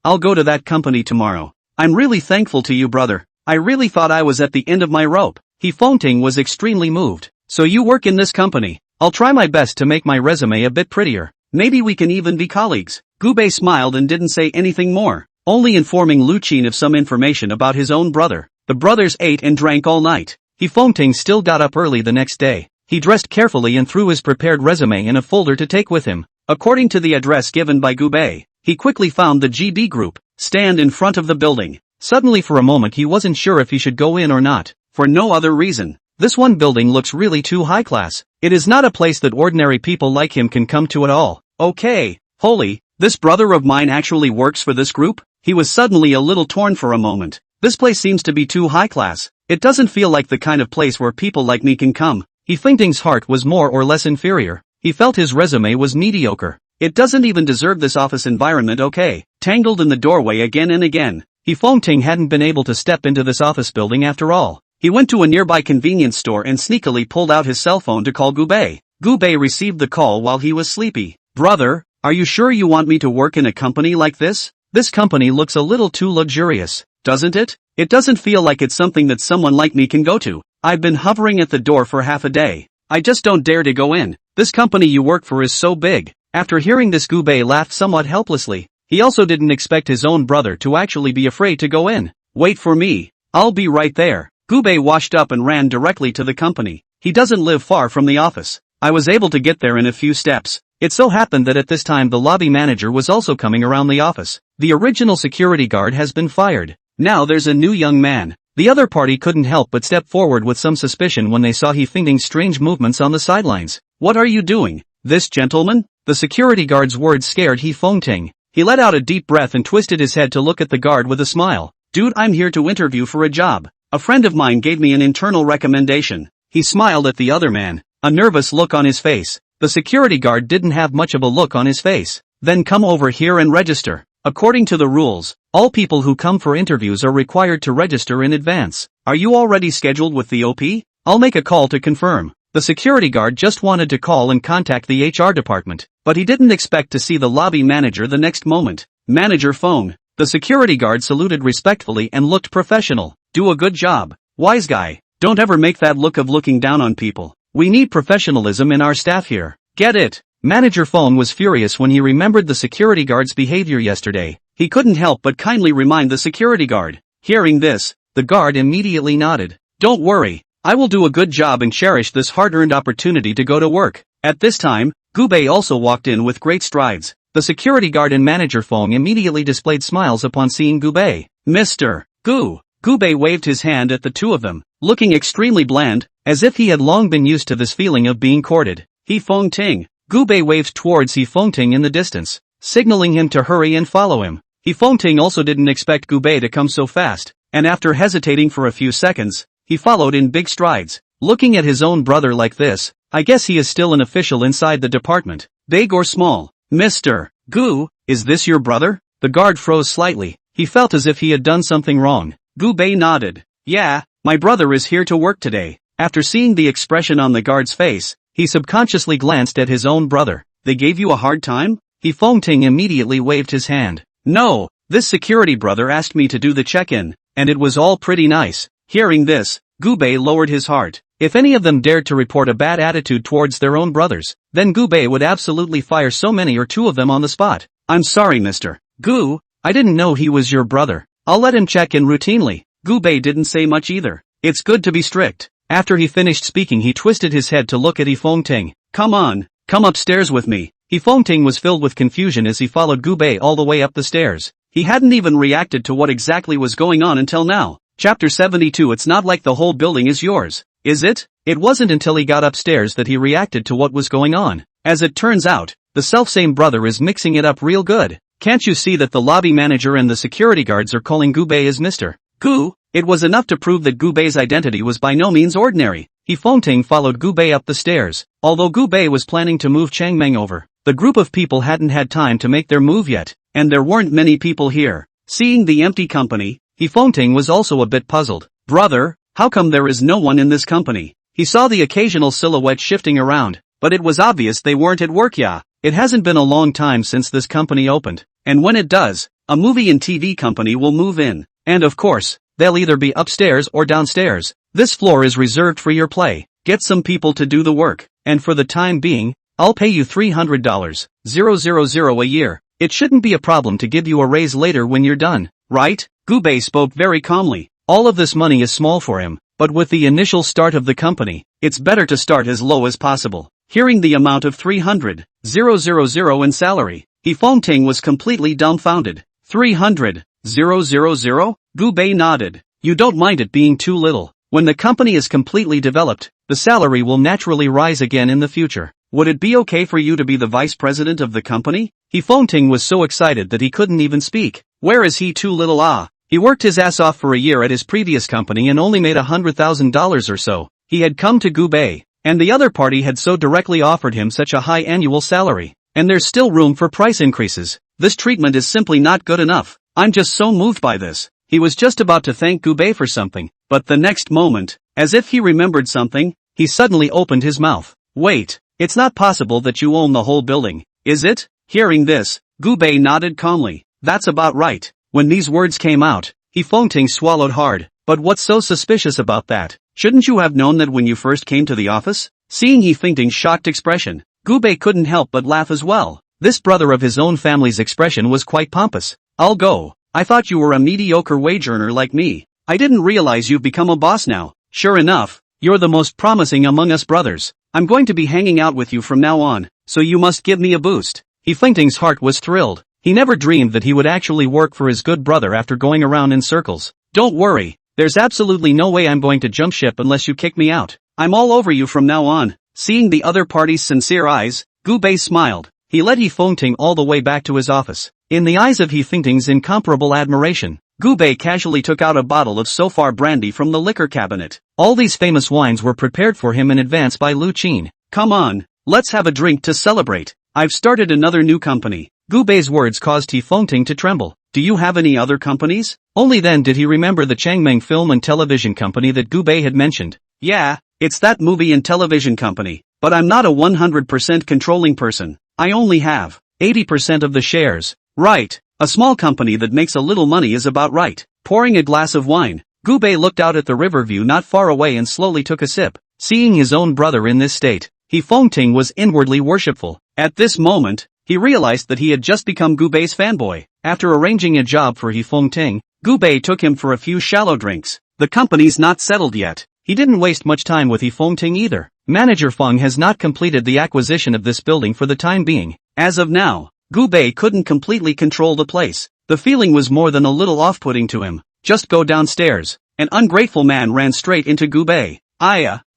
I'll go to that company tomorrow. I'm really thankful to you, brother. I really thought I was at the end of my rope. He Feng Ting was extremely moved. So you work in this company. I'll try my best to make my resume a bit prettier. Maybe we can even be colleagues. Gubei smiled and didn't say anything more, only informing Lu Qin of some information about his own brother. The brothers ate and drank all night. He Feng Ting still got up early the next day. He dressed carefully and threw his prepared resume in a folder to take with him. According to the address given by Gubei, he quickly found the GB Group stand in front of the building. Suddenly for a moment he wasn't sure if he should go in or not, for no other reason. This one building looks really too high class. It is not a place that ordinary people like him can come to at all. Okay, holy, this brother of mine actually works for this group? He was suddenly a little torn for a moment. This place seems to be too high class. It doesn't feel like the kind of place where people like me can come. Fengting's heart was more or less inferior. He felt his resume was mediocre. It doesn't even deserve this office environment. Okay. Tangled in the doorway again and again. Fengting hadn't been able to step into this office building after all. He went to a nearby convenience store and sneakily pulled out his cell phone to call Gubei. Gubei received the call while he was sleepy. Brother, are you sure you want me to work in a company like this? This company looks a little too luxurious, doesn't it? It doesn't feel like it's something that someone like me can go to. I've been hovering at the door for half a day. I just don't dare to go in. This company you work for is so big. After hearing this, Gubei laughed somewhat helplessly. He also didn't expect his own brother to actually be afraid to go in. Wait for me. I'll be right there. Gubei washed up and ran directly to the company. He doesn't live far from the office. I was able to get there in a few steps. It so happened that at this time the lobby manager was also coming around the office. The original security guard has been fired. Now there's a new young man. The other party couldn't help but step forward with some suspicion when they saw Fengting's strange movements on the sidelines. What are you doing? This gentleman? The security guard's words scared Fengting. He let out a deep breath and twisted his head to look at the guard with a smile. Dude, I'm here to interview for a job. A friend of mine gave me an internal recommendation. He smiled at the other man, a nervous look on his face. The security guard didn't have much of a look on his face. Then come over here and register. According to the rules, all people who come for interviews are required to register in advance. Are you already scheduled with the OP? I'll make a call to confirm. The security guard just wanted to call and contact the HR department, but he didn't expect to see the lobby manager the next moment. Manager phone. The security guard saluted respectfully and looked professional. Do a good job. Wise guy. Don't ever make that look of looking down on people. We need professionalism in our staff here. Get it? Manager phone was furious when he remembered the security guard's behavior yesterday. He couldn't help but kindly remind the security guard. Hearing this, the guard immediately nodded. Don't worry. I will do a good job and cherish this hard-earned opportunity to go to work. At this time, Gubei also walked in with great strides. The security guard and manager Fong immediately displayed smiles upon seeing Gubei. Mr. Gu. Gubei waved his hand at the two of them, looking extremely bland, as if he had long been used to this feeling of being courted. Fengting. Gubei waved towards Fengting in the distance, signaling him to hurry and follow him. Fengting also didn't expect Gubei to come so fast, and after hesitating for a few seconds, he followed in big strides. Looking at his own brother like this, I guess he is still an official inside the department, big or small. Mr. Gu, is this your brother? The guard froze slightly. He felt as if he had done something wrong. Gubei nodded. Yeah, my brother is here to work today. After seeing the expression on the guard's face, he subconsciously glanced at his own brother. They gave you a hard time? Fengting immediately waved his hand. No, this security brother asked me to do the check-in, and it was all pretty nice. Hearing this, Gubei lowered his heart. If any of them dared to report a bad attitude towards their own brothers, then Gubei would absolutely fire so many or two of them on the spot. I'm sorry, Mr. Gu, I didn't know he was your brother. I'll let him check in routinely. Gubei didn't say much either. It's good to be strict. After he finished speaking, he twisted his head to look at Fengting. Come on, come upstairs with me. Fengting was filled with confusion as he followed Gubei all the way up the stairs. He hadn't even reacted to what exactly was going on until now. Chapter 72. It's not like the whole building is yours, is it? It wasn't until he got upstairs that he reacted to what was going on. As it turns out, the selfsame brother is mixing it up real good. Can't you see that the lobby manager and the security guards are calling Gubei as Mr. Gu? It was enough to prove that Gubei's identity was by no means ordinary. Fengting followed Gubei up the stairs. Although Gubei was planning to move Changmeng over, the group of people hadn't had time to make their move yet, and there weren't many people here. Seeing the empty company, Fengting was also a bit puzzled. Brother, how come there is no one in this company? He saw the occasional silhouette shifting around, but it was obvious they weren't at work. Yeah, it hasn't been a long time since this company opened, and when it does, a movie and TV company will move in, and of course, they'll either be upstairs or downstairs. This floor is reserved for your play. Get some people to do the work, and for the time being, I'll pay you $300, 000 a year. It shouldn't be a problem to give you a raise later when you're done, right? Gubei spoke very calmly. All of this money is small for him, but with the initial start of the company, it's better to start as low as possible. Hearing the amount of $300,000 in salary, Fengting was completely dumbfounded. $300,000? Gubei nodded. You don't mind it being too little. When the company is completely developed, the salary will naturally rise again in the future. Would it be okay for you to be the vice president of the company? Fengting was so excited that he couldn't even speak. Where is he too little? He worked his ass off for a year at his previous company and only made $100,000 or so. He had come to Gubei, and the other party had so directly offered him such a high annual salary. And there's still room for price increases. This treatment is simply not good enough. I'm just so moved by this. He was just about to thank Gubei for something, but the next moment, as if he remembered something, he suddenly opened his mouth. Wait, it's not possible that you own the whole building, is it? Hearing this, Gubei nodded calmly. That's about right. When these words came out, Fengting swallowed hard. But what's so suspicious about that? Shouldn't you have known that when you first came to the office? Seeing Fengting's shocked expression, Gubei couldn't help but laugh as well. This brother of his own family's expression was quite pompous. I'll go. I thought you were a mediocre wage earner like me. I didn't realize you've become a boss now. Sure enough, you're the most promising among us brothers. I'm going to be hanging out with you from now on, so you must give me a boost. Fengting's heart was thrilled. He never dreamed that he would actually work for his good brother after going around in circles. Don't worry, there's absolutely no way I'm going to jump ship unless you kick me out. I'm all over you from now on. Seeing the other party's sincere eyes, Gubei smiled. He led Fengting all the way back to his office. In the eyes of Fengting's incomparable admiration, Gubei casually took out a bottle of so far brandy from the liquor cabinet. All these famous wines were prepared for him in advance by Lu Qin. Come on, let's have a drink to celebrate. I've started another new company. Gubei's words caused Fengting to tremble. Do you have any other companies? Only then did he remember the Changmeng film and television company that Gubei had mentioned. Yeah, it's that movie and television company, but I'm not a 100% controlling person. I only have 80% of the shares. Right, a small company that makes a little money is about right. Pouring a glass of wine, Gubei looked out at the river view not far away and slowly took a sip. Seeing his own brother in this state, Fengting was inwardly worshipful. At this moment, he realized that he had just become Gubei's fanboy. After arranging a job for Fengting, Gubei took him for a few shallow drinks. The company's not settled yet. He didn't waste much time with Fengting either. Manager Feng has not completed the acquisition of this building for the time being. As of now, Gubei couldn't completely control the place. The feeling was more than a little off-putting to him. Just go downstairs. An ungrateful man ran straight into Gubei.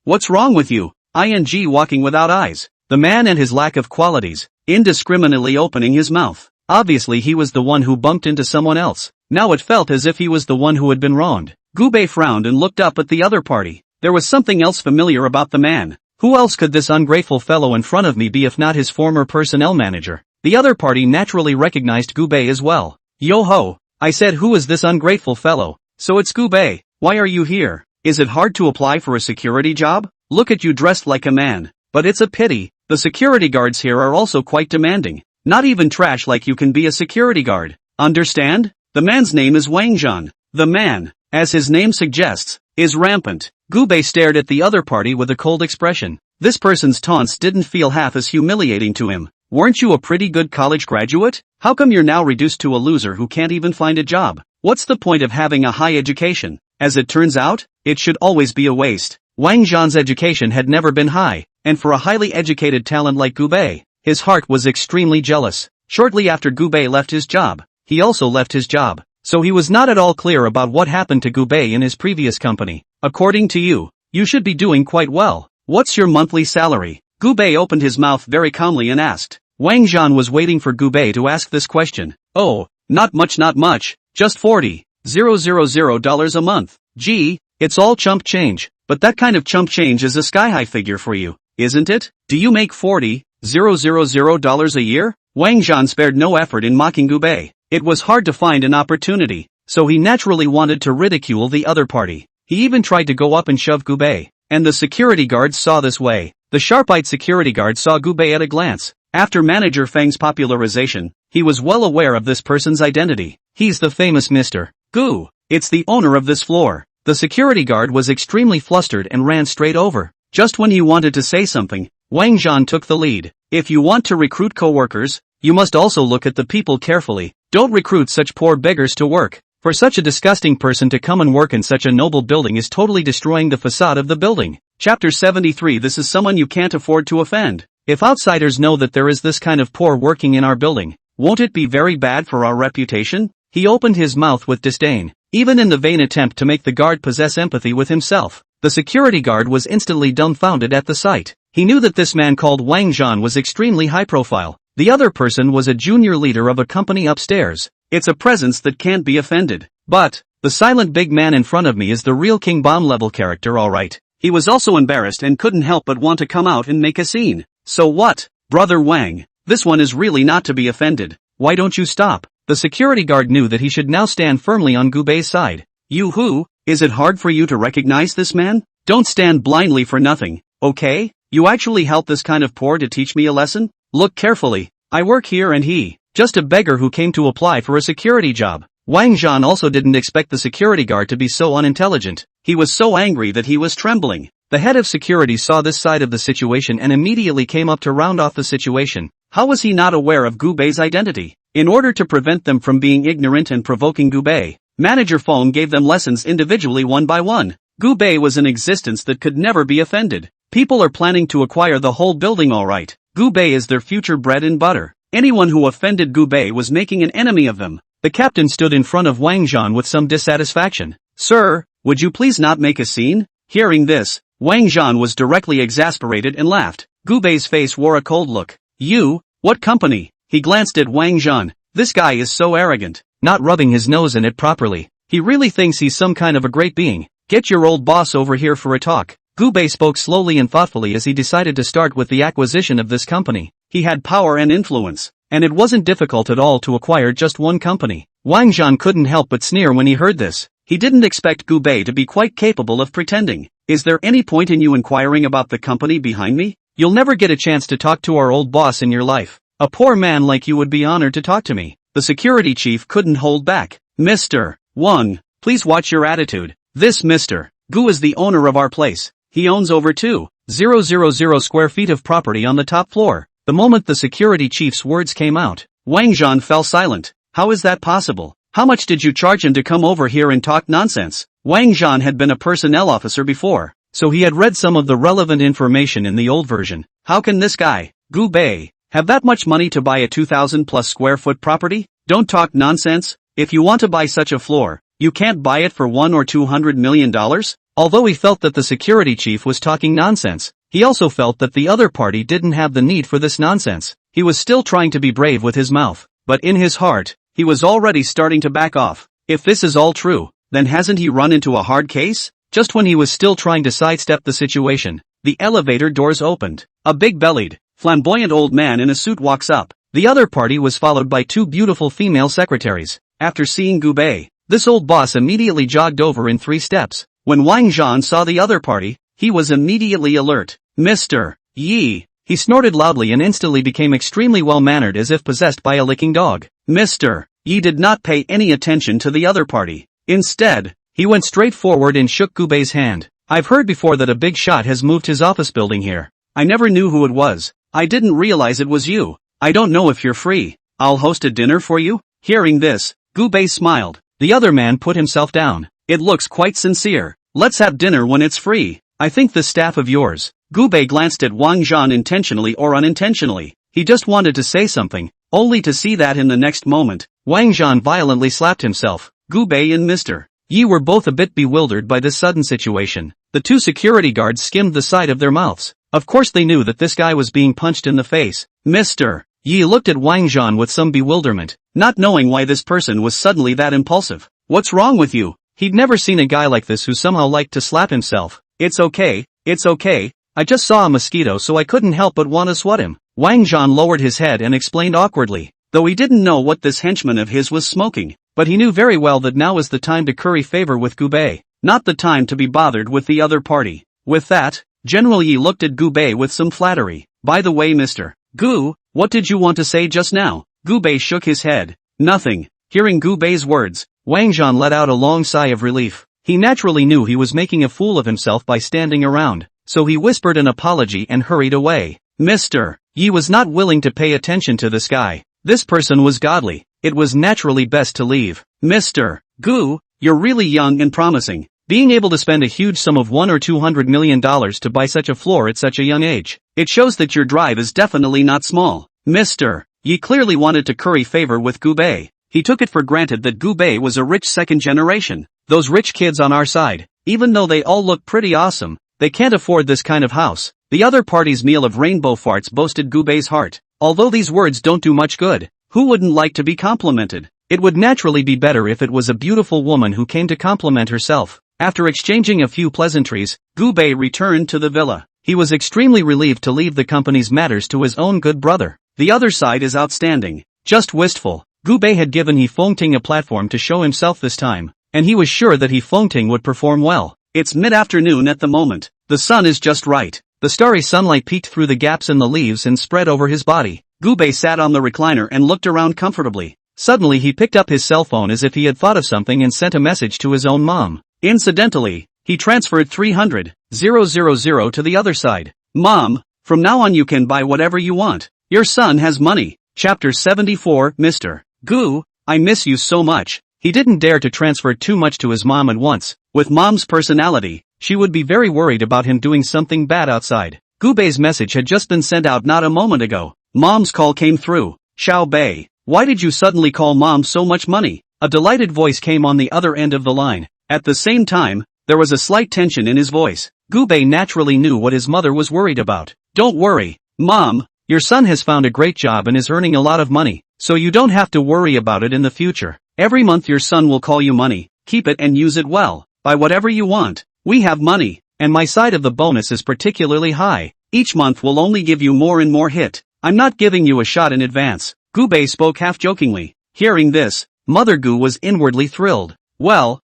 What's wrong with you? Walking without eyes. The man and his lack of qualities, indiscriminately opening his mouth. Obviously he was the one who bumped into someone else. Now it felt as if he was the one who had been wronged. Gubei frowned and looked up at the other party. There was something else familiar about the man. Who else could this ungrateful fellow in front of me be if not his former personnel manager? The other party naturally recognized Gubei as well. Yo-ho, I said, who is this ungrateful fellow? So it's Gubei. Why are you here? Is it hard to apply for a security job? Look at you dressed like a man. But it's a pity, the security guards here are also quite demanding. Not even trash like you can be a security guard. Understand? The man's name is Wang Zhan. The man, as his name suggests, is rampant. Gubei stared at the other party with a cold expression. This person's taunts didn't feel half as humiliating to him. Weren't you a pretty good college graduate? How come you're now reduced to a loser who can't even find a job? What's the point of having a high education? As it turns out, it should always be a waste. Wang Zhan's education had never been high, and for a highly educated talent like Gubei, his heart was extremely jealous. Shortly after Gubei left his job, he also left his job. So he was not at all clear about what happened to Gubei in his previous company. According to you, you should be doing quite well. What's your monthly salary? Gubei opened his mouth very calmly and asked. Wang Zhan was waiting for Gubei to ask this question. Oh, not much, just $40,000 a month. Gee, it's all chump change, but that kind of chump change is a sky-high figure for you, isn't it? Do you make $40,000 a year? Wang Zhan spared no effort in mocking Gubei. It was hard to find an opportunity, so he naturally wanted to ridicule the other party. He even tried to go up and shove Gubei, and the security guards saw this way. The sharp-eyed security guard saw Gubei at a glance. After Manager Feng's popularization, he was well aware of this person's identity. He's the famous Mr. Gu. It's the owner of this floor. The security guard was extremely flustered and ran straight over. Just when he wanted to say something, Wang Zhan took the lead. If you want to recruit co-workers, you must also look at the people carefully. Don't recruit such poor beggars to work. For such a disgusting person to come and work in such a noble building is totally destroying the facade of the building. Chapter 73. This is someone you can't afford to offend. If outsiders know that there is this kind of poor working in our building, won't it be very bad for our reputation? He opened his mouth with disdain, even in the vain attempt to make the guard possess empathy with himself. The security guard was instantly dumbfounded at the sight. He knew that this man called Wang Zhan was extremely high profile. The other person was a junior leader of a company upstairs. It's a presence that can't be offended. But, The silent big man in front of me is the real King Bomb level character, alright. He was also embarrassed and couldn't help but want to come out and make a scene. So what? Brother Wang, this one is really not to be offended. Why don't you stop? The security guard knew that he should now stand firmly on Gubei's side. You who? Is it hard for you to recognize this man? Don't stand blindly for nothing, okay? You actually help this kind of poor to teach me a lesson? Look carefully. I work here and he, just a beggar who came to apply for a security job. Wang Zhan also didn't expect the security guard to be so unintelligent. He was so angry that he was trembling. The head of security saw this side of the situation and immediately came up to round off the situation. How was he not aware of Gubei's identity? In order to prevent them from being ignorant and provoking Gubei, Manager Feng gave them lessons individually one by one. Gubei was an existence that could never be offended. People are planning to acquire the whole building, alright. Gubei is their future bread and butter. Anyone who offended Gubei was making an enemy of them. The captain stood in front of Wang Zhan with some dissatisfaction. Sir, would you please not make a scene? Hearing this, Wang Zhan was directly exasperated and laughed. Gubei's face wore a cold look. You? What company? He glanced at Wang Zhan. This guy is so arrogant. Not rubbing his nose in it properly. He really thinks he's some kind of a great being. Get your old boss over here for a talk. Gubei spoke slowly and thoughtfully as he decided to start with the acquisition of this company. He had power and influence, and it wasn't difficult at all to acquire just one company. Wang Zhan couldn't help but sneer when he heard this. He didn't expect Gubei to be quite capable of pretending. Is there any point in you inquiring about the company behind me? You'll never get a chance to talk to our old boss in your life. A poor man like you would be honored to talk to me. The security chief couldn't hold back. Mr. Wang, please watch your attitude. This Mr. Gu is the owner of our place. He owns over 2,000 square feet of property on the top floor. The moment the security chief's words came out, Wang Zhan fell silent. How is that possible? How much did you charge him to come over here and talk nonsense? Wang Zhan had been a personnel officer before, so he had read some of the relevant information in the old version. How can this guy, Gubei, have that much money to buy a 2,000 plus square foot property? Don't talk nonsense. If you want to buy such a floor, you can't buy it for $1 or $200 million? Although he felt that the security chief was talking nonsense, he also felt that the other party didn't have the need for this nonsense. He was still trying to be brave with his mouth, but in his heart, he was already starting to back off. If this is all true, then hasn't he run into a hard case? Just when he was still trying to sidestep the situation, the elevator doors opened. A big-bellied, flamboyant old man in a suit walks up. The other party was followed by two beautiful female secretaries. After seeing Gubei, this old boss immediately jogged over in 3 steps. When Wang Zhan saw the other party, he was immediately alert. Mr. Yi. He snorted loudly and instantly became extremely well-mannered as if possessed by a licking dog. Mr. Yi did not pay any attention to the other party. Instead, he went straight forward and shook Gubei's hand. I've heard before that a big shot has moved his office building here. I never knew who it was. I didn't realize it was you. I don't know if you're free. I'll host a dinner for you. Hearing this, Gubei smiled. The other man put himself down. It looks quite sincere. Let's have dinner when it's free. I think this staff of yours. Gubei glanced at Wang Zhan intentionally or unintentionally. He just wanted to say something, only to see that in the next moment, Wang Zhan violently slapped himself. Gubei and Mr. Yi were both a bit bewildered by this sudden situation. The two security guards skimmed the side of their mouths. Of course they knew that this guy was being punched in the face. Mr. Yi looked at Wang Zhan with some bewilderment, not knowing why this person was suddenly that impulsive. What's wrong with you? He'd never seen a guy like this who somehow liked to slap himself. It's okay. I just saw a mosquito so I couldn't help but want to swat him. Wang Zhan lowered his head and explained awkwardly, though he didn't know what this henchman of his was smoking. But he knew very well that now was the time to curry favor with Gubei, not the time to be bothered with the other party. With that, General Yi looked at Gubei with some flattery. By the way, Mr. Gu, what did you want to say just now? Gubei shook his head. Nothing. Hearing Gubei's words, Wang Zhan let out a long sigh of relief. He naturally knew he was making a fool of himself by standing around, so he whispered an apology and hurried away. Mr. Yi was not willing to pay attention to this guy. This person was godly. It was naturally best to leave. Mr. Gu, you're really young and promising. Being able to spend a huge sum of $1 or $200 million to buy such a floor at such a young age, it shows that your drive is definitely not small. Mr. Yi clearly wanted to curry favor with Gubei. He took it for granted that Gubei was a rich second generation. Those rich kids on our side, even though they all look pretty awesome, they can't afford this kind of house. The other party's meal of rainbow farts boasted Gubei's heart. Although these words don't do much good, who wouldn't like to be complimented? It would naturally be better if it was a beautiful woman who came to compliment herself. After exchanging a few pleasantries, Gubei returned to the villa. He was extremely relieved to leave the company's matters to his own good brother. The other side is outstanding. Just wistful. Gubei had given He Fengting a platform to show himself this time, and he was sure that He Fengting would perform well. It's mid-afternoon at the moment. The sun is just right. The starry sunlight peeked through the gaps in the leaves and spread over his body. Gubei sat on the recliner and looked around comfortably. Suddenly he picked up his cell phone as if he had thought of something and sent a message to his own mom. Incidentally, he transferred 300,000 to the other side. Mom, from now on you can buy whatever you want. Your son has money. Chapter 74 Mr. Gu, I miss you so much. He didn't dare to transfer too much to his mom at once. With mom's personality, she would be very worried about him doing something bad outside. Gubei's message had just been sent out not a moment ago. Mom's call came through. Xiao Bei, why did you suddenly call mom so much money? A delighted voice came on the other end of the line. At the same time, there was a slight tension in his voice. Gubei naturally knew what his mother was worried about. Don't worry, Mom, your son has found a great job and is earning a lot of money, so you don't have to worry about it in the future. Every month your son will call you money, keep it and use it well. Buy whatever you want. We have money, and my side of the bonus is particularly high. Each month will only give you more and more hit. I'm not giving you a shot in advance. Gubei spoke half-jokingly. Hearing this, Mother Gu was inwardly thrilled. Well,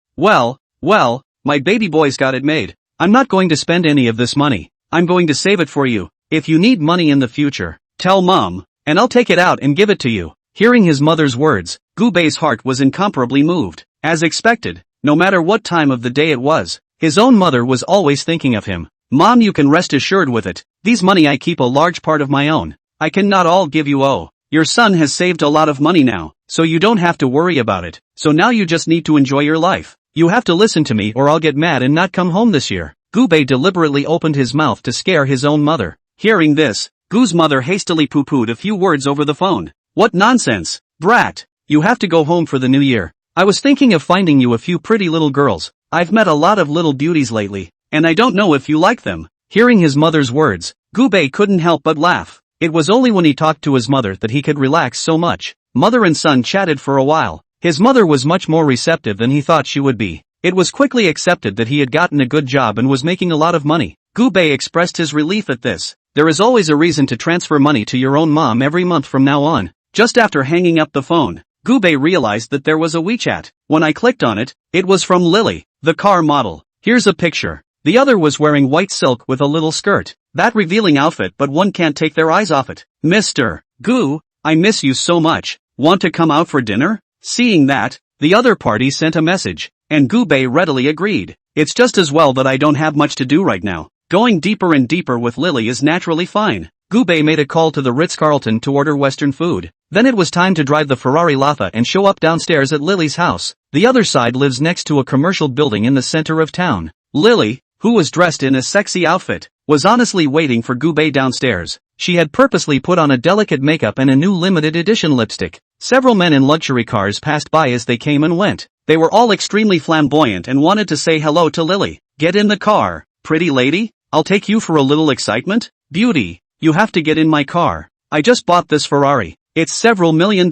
my baby boy's got it made. I'm not going to spend any of this money. I'm going to save it for you. If you need money in the future, tell Mom, and I'll take it out and give it to you. Hearing his mother's words, Gubei's heart was incomparably moved. As expected, no matter what time of the day it was, his own mother was always thinking of him. Mom, you can rest assured with it. These money I keep a large part of my own. I cannot all give you. Your son has saved a lot of money now, so you don't have to worry about it. So now you just need to enjoy your life. You have to listen to me or I'll get mad and not come home this year. Gubei deliberately opened his mouth to scare his own mother. Hearing this, Gu's mother hastily poo-pooed a few words over the phone. What nonsense, brat. You have to go home for the new year. I was thinking of finding you a few pretty little girls. I've met a lot of little beauties lately, and I don't know if you like them. Hearing his mother's words, Gubei couldn't help but laugh. It was only when he talked to his mother that he could relax so much. Mother and son chatted for a while. His mother was much more receptive than he thought she would be. It was quickly accepted that he had gotten a good job and was making a lot of money. Gubei expressed his relief at this. There is always a reason to transfer money to your own mom every month from now on. Just after hanging up the phone, Gubei realized that there was a WeChat. When I clicked on it, it was from Lily, the car model. Here's a picture. The other was wearing white silk with a little skirt. That revealing outfit, but one can't take their eyes off it. Mr. Gu, I miss you so much. Want to come out for dinner? Seeing that, the other party sent a message, and Gubei readily agreed. It's just as well that I don't have much to do right now. Going deeper and deeper with Lily is naturally fine. Gubei made a call to the Ritz-Carlton to order Western food. Then it was time to drive the Ferrari Latha and show up downstairs at Lily's house. The other side lives next to a commercial building in the center of town. Lily, who was dressed in a sexy outfit, was honestly waiting for Gubei downstairs. She had purposely put on a delicate makeup and a new limited edition lipstick. Several men in luxury cars passed by as they came and went. They were all extremely flamboyant and wanted to say hello to Lily. Get in the car, pretty lady. I'll take you for a little excitement. Beauty, you have to get in my car. I just bought this Ferrari. It's several $1 million.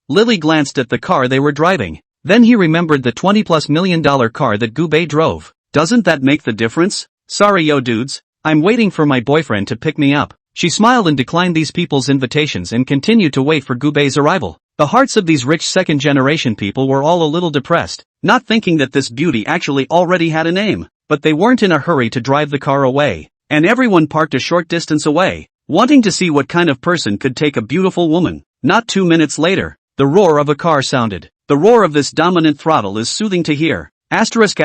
Lily glanced at the car they were driving. Then he remembered the $20+ million car that Gubei drove. Doesn't that make the difference? Sorry yo dudes, I'm waiting for my boyfriend to pick me up. She smiled and declined these people's invitations and continued to wait for Gubei's arrival. The hearts of these rich second-generation people were all a little depressed, not thinking that this beauty actually already had a name. But they weren't in a hurry to drive the car away, and everyone parked a short distance away, wanting to see what kind of person could take a beautiful woman. Not 2 minutes later, the roar of a car sounded. The roar of this dominant throttle is soothing to hear. Asterisk.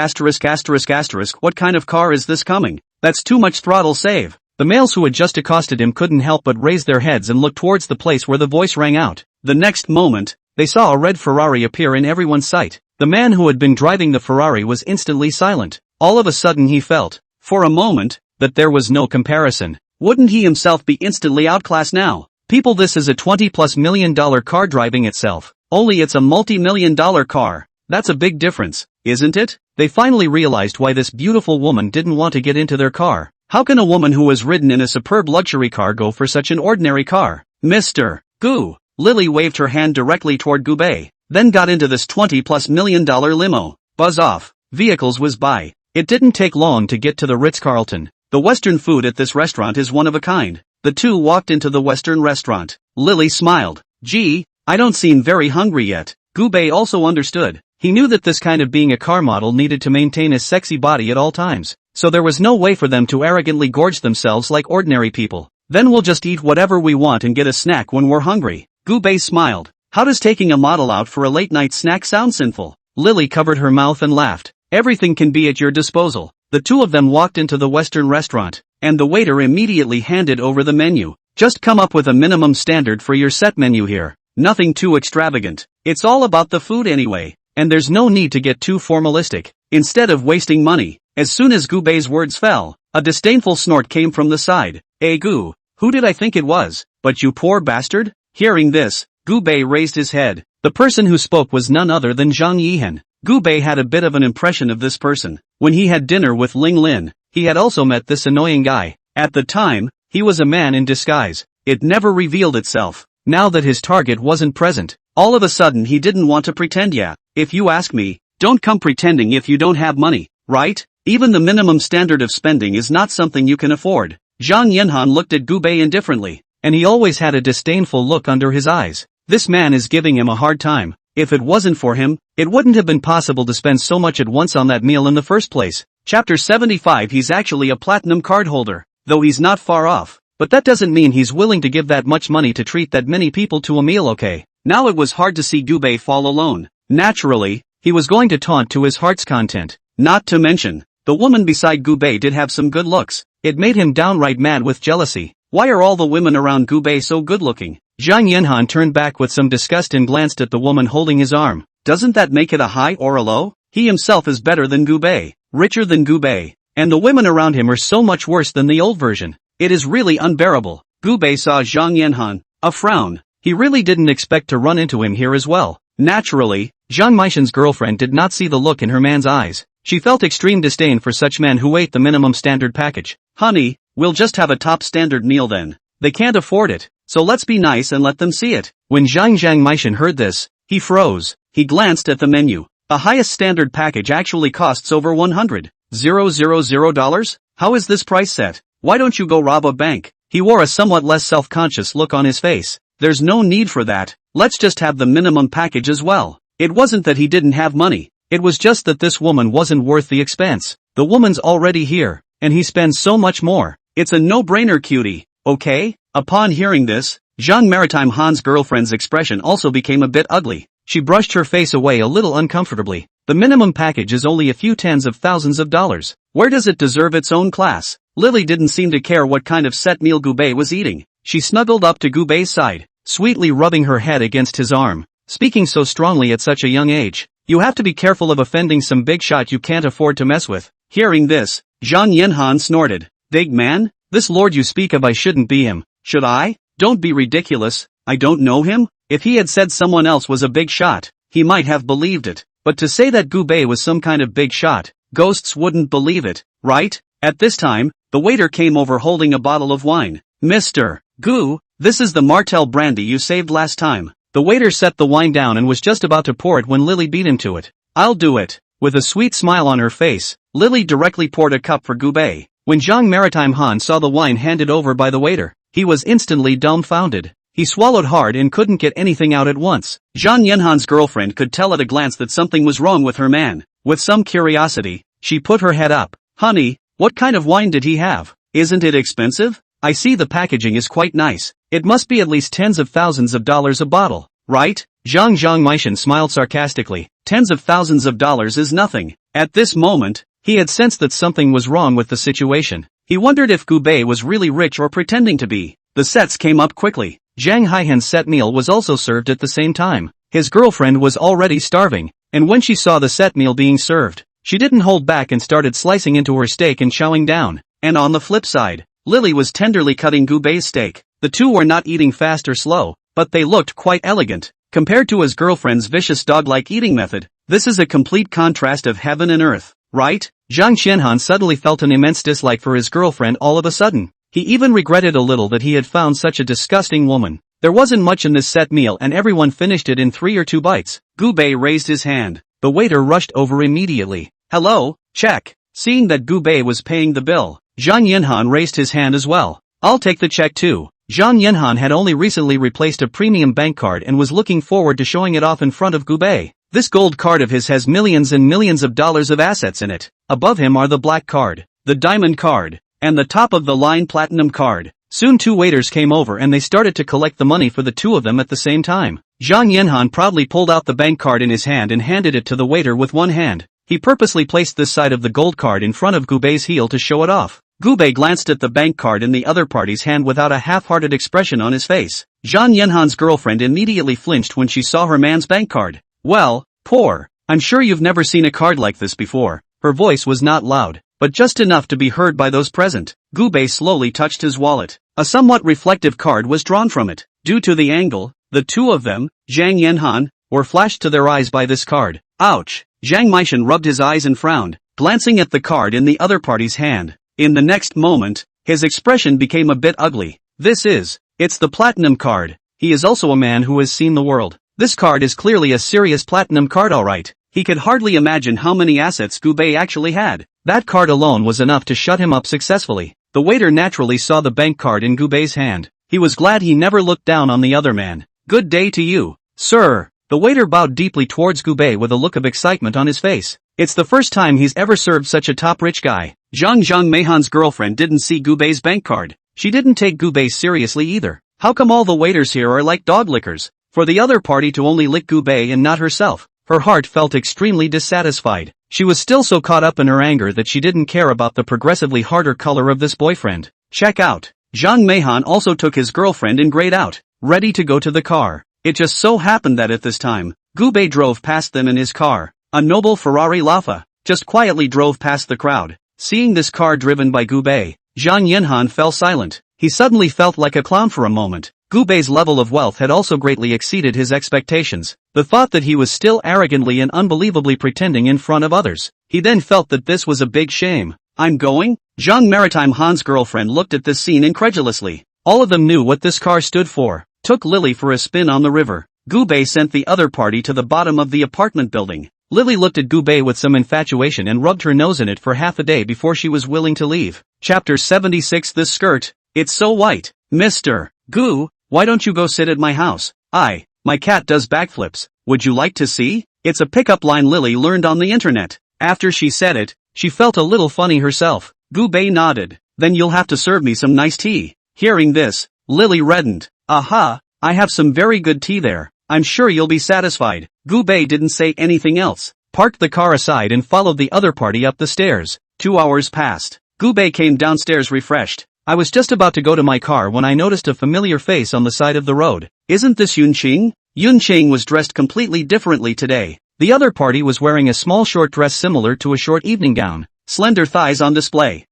What kind of car is this coming? That's too much throttle save. The males who had just accosted him couldn't help but raise their heads and look towards the place where the voice rang out. The next moment, they saw a red Ferrari appear in everyone's sight. The man who had been driving the Ferrari was instantly silent. All of a sudden he felt, for a moment, that there was no comparison. Wouldn't he himself be instantly outclassed now? People, this is a $20+ million car driving itself. Only it's a multi-million-dollar car. That's a big difference, isn't it? They finally realized why this beautiful woman didn't want to get into their car. How can a woman who has ridden in a superb luxury car go for such an ordinary car? Mr. Gu. Lily waved her hand directly toward Gubei. then got into this $20+ million limo. Buzz off. Vehicles whiz by. It didn't take long to get to the Ritz-Carlton. The Western food at this restaurant is one of a kind. The two walked into the Western restaurant. Lily smiled. Gee, I don't seem very hungry yet. Gubei also understood. He knew that this kind of being a car model needed to maintain a sexy body at all times, so there was no way for them to arrogantly gorge themselves like ordinary people. Then we'll just eat whatever we want and get a snack when we're hungry. Gubei smiled. How does taking a model out for a late-night snack sound sinful? Lily covered her mouth and laughed. Everything can be at your disposal. The two of them walked into the Western restaurant, and the waiter immediately handed over the menu. Just come up with a minimum standard for your set menu here. Nothing too extravagant. It's all about the food anyway, and there's no need to get too formalistic. Instead of wasting money. As soon as Gubei's words fell, a disdainful snort came from the side. Gu, who did I think it was? But you poor bastard? Hearing this, Gubei raised his head. The person who spoke was none other than Zhang Yihan. Gubei had a bit of an impression of this person. When he had dinner with Ling Lin, he had also met this annoying guy. At the time, he was a man in disguise. It never revealed itself. Now that his target wasn't present, all of a sudden he didn't want to pretend. Yeah, if you ask me, don't come pretending if you don't have money, right? Even the minimum standard of spending is not something you can afford. Zhang Yanhan looked at Gubei indifferently, and he always had a disdainful look under his eyes. This man is giving him a hard time. If it wasn't for him, it wouldn't have been possible to spend so much at once on that meal in the first place. Chapter 75. He's actually a platinum card holder, though he's not far off. But that doesn't mean he's willing to give that much money to treat that many people to a meal. Okay. Now it was hard to see Gubei fall alone. Naturally, he was going to taunt to his heart's content. Not to mention, the woman beside Gubei did have some good looks. It made him downright mad with jealousy. Why are all the women around Gubei so good looking? Zhang Yanhan turned back with some disgust and glanced at the woman holding his arm. Doesn't that make it a high or a low? He himself is better than Gubei, richer than Gubei, and the women around him are so much worse than the old version. It is really unbearable. Gubei saw Zhang Yanhan. A frown. He really didn't expect to run into him here as well. Naturally, Zhang Meishan's girlfriend did not see the look in her man's eyes. She felt extreme disdain for such men who ate the minimum standard package. Honey, we'll just have a top standard meal then. They can't afford it, so let's be nice and let them see it. When Zhang Meishan heard this, he froze. He glanced at the menu. The highest standard package actually costs over $100,000. How is this price set? Why don't you go rob a bank? He wore a somewhat less self-conscious look on his face. There's no need for that. Let's just have the minimum package as well. It wasn't that he didn't have money. It was just that this woman wasn't worth the expense. The woman's already here, and he spends so much more. It's a no-brainer, cutie. Okay? Upon hearing this, Zhang Maritime Han's girlfriend's expression also became a bit ugly. She brushed her face away a little uncomfortably. The minimum package is only a few tens of thousands of dollars. Where does it deserve its own class? Lily didn't seem to care what kind of set meal Gubei was eating. She snuggled up to Gubei's side, sweetly rubbing her head against his arm, speaking so strongly at such a young age. You have to be careful of offending some big shot you can't afford to mess with. Hearing this, Zhang Yanhan snorted. Big man? This lord you speak of, I shouldn't be him, should I? Don't be ridiculous. I don't know him? If he had said someone else was a big shot, he might have believed it. But to say that Gubei was some kind of big shot, ghosts wouldn't believe it, right? At this time, the waiter came over holding a bottle of wine. Mr. Gu, this is the Martel brandy you saved last time. The waiter set the wine down and was just about to pour it when Lily beat him to it. I'll do it. With a sweet smile on her face, Lily directly poured a cup for Gubei. When Zhang Maritime Han saw the wine handed over by the waiter, he was instantly dumbfounded. He swallowed hard and couldn't get anything out at once. Zhang Yanhan's girlfriend could tell at a glance that something was wrong with her man. With some curiosity, she put her head up. Honey, what kind of wine did he have? Isn't it expensive? I see the packaging is quite nice. It must be at least tens of thousands of dollars a bottle, right? Zhang Meishan smiled sarcastically. Tens of thousands of dollars is nothing. At this moment, he had sensed that something was wrong with the situation. He wondered if Gubei was really rich or pretending to be. The sets came up quickly. Zhang Haihan's set meal was also served at the same time. His girlfriend was already starving, and when she saw the set meal being served, she didn't hold back and started slicing into her steak and chowing down. And on the flip side, Lily was tenderly cutting Gubei's steak. The two were not eating fast or slow, but they looked quite elegant. Compared to his girlfriend's vicious dog-like eating method, this is a complete contrast of heaven and earth, right? Zhang Qianhan suddenly felt an immense dislike for his girlfriend all of a sudden. He even regretted a little that he had found such a disgusting woman. There wasn't much in this set meal and everyone finished it in 3 or 2 bites. Gu Bei raised his hand. The waiter rushed over immediately. Hello, check. Seeing that Gu Bei was paying the bill, Zhang Yinhan raised his hand as well. I'll take the check too. Zhang Yinhan had only recently replaced a premium bank card and was looking forward to showing it off in front of Gu Bei. This gold card of his has millions and millions of dollars of assets in it. Above him are the black card, the diamond card, and the top of the line platinum card. Soon 2 waiters came over and they started to collect the money for the 2 of them at the same time. Zhang Yinhan proudly pulled out the bank card in his hand and handed it to the waiter with one hand. He purposely placed this side of the gold card in front of Gu Bei's heel to show it off. Gu Bei glanced at the bank card in the other party's hand without a half-hearted expression on his face. Zhang Yinhan's girlfriend immediately flinched when she saw her man's bank card. Well, poor. I'm sure you've never seen a card like this before. Her voice was not loud, but just enough to be heard by those present. Gu Bei slowly touched his wallet. A somewhat reflective card was drawn from it. Due to the angle, the 2 of them, Zhang Yinhan, were flashed to their eyes by this card. Ouch! Zhang Meishan rubbed his eyes and frowned, glancing at the card in the other party's hand. In the next moment, his expression became a bit ugly. It's the platinum card. He is also a man who has seen the world. This card is clearly a serious platinum card, alright. He could hardly imagine how many assets Gu Bei actually had. That card alone was enough to shut him up successfully. The waiter naturally saw the bank card in Gu Bei's hand. He was glad he never looked down on the other man. Good day to you, sir. The waiter bowed deeply towards Gu Bei with a look of excitement on his face. It's the first time he's ever served such a top-rich guy. Zhang Meihan's girlfriend didn't see Gu Bei's bank card. She didn't take Gu Bei seriously either. How come all the waiters here are like dog lickers? For the other party to only lick Gu Bei and not herself. Her heart felt extremely dissatisfied. She was still so caught up in her anger that she didn't care about the progressively harder color of this boyfriend. Check out. Zhang Meihan also took his girlfriend in grayed out, ready to go to the car. It just so happened that at this time, Gu Bei drove past them in his car. A noble Ferrari Laffa just quietly drove past the crowd. Seeing this car driven by Gu Bei, Zhang Yinhan fell silent. He suddenly felt like a clown for a moment. Gu Bei's level of wealth had also greatly exceeded his expectations. The thought that he was still arrogantly and unbelievably pretending in front of others. He then felt that this was a big shame. I'm going? Zhang Maritime Han's girlfriend looked at this scene incredulously. All of them knew what this car stood for. Took Lily for a spin on the river. Gu Bei sent the other party to the bottom of the apartment building. Lily looked at Gu Bei with some infatuation and rubbed her nose in it for half a day before she was willing to leave. Chapter 76. This skirt, it's so white. Mr. Gu, why don't you go sit at my house? My cat does backflips. Would you like to see? It's a pickup line Lily learned on the internet. After she said it, she felt a little funny herself. Gu Bei nodded. Then you'll have to serve me some nice tea. Hearing this, Lily reddened. Aha, I have some very good tea there. I'm sure you'll be satisfied. Gu Bei didn't say anything else, parked the car aside and followed the other party up the stairs. 2 hours passed. Gu Bei came downstairs refreshed. I was just about to go to my car when I noticed a familiar face on the side of the road. Isn't this Yun Qing? Yun Qing was dressed completely differently today. The other party was wearing a small short dress similar to a short evening gown. Slender thighs on display.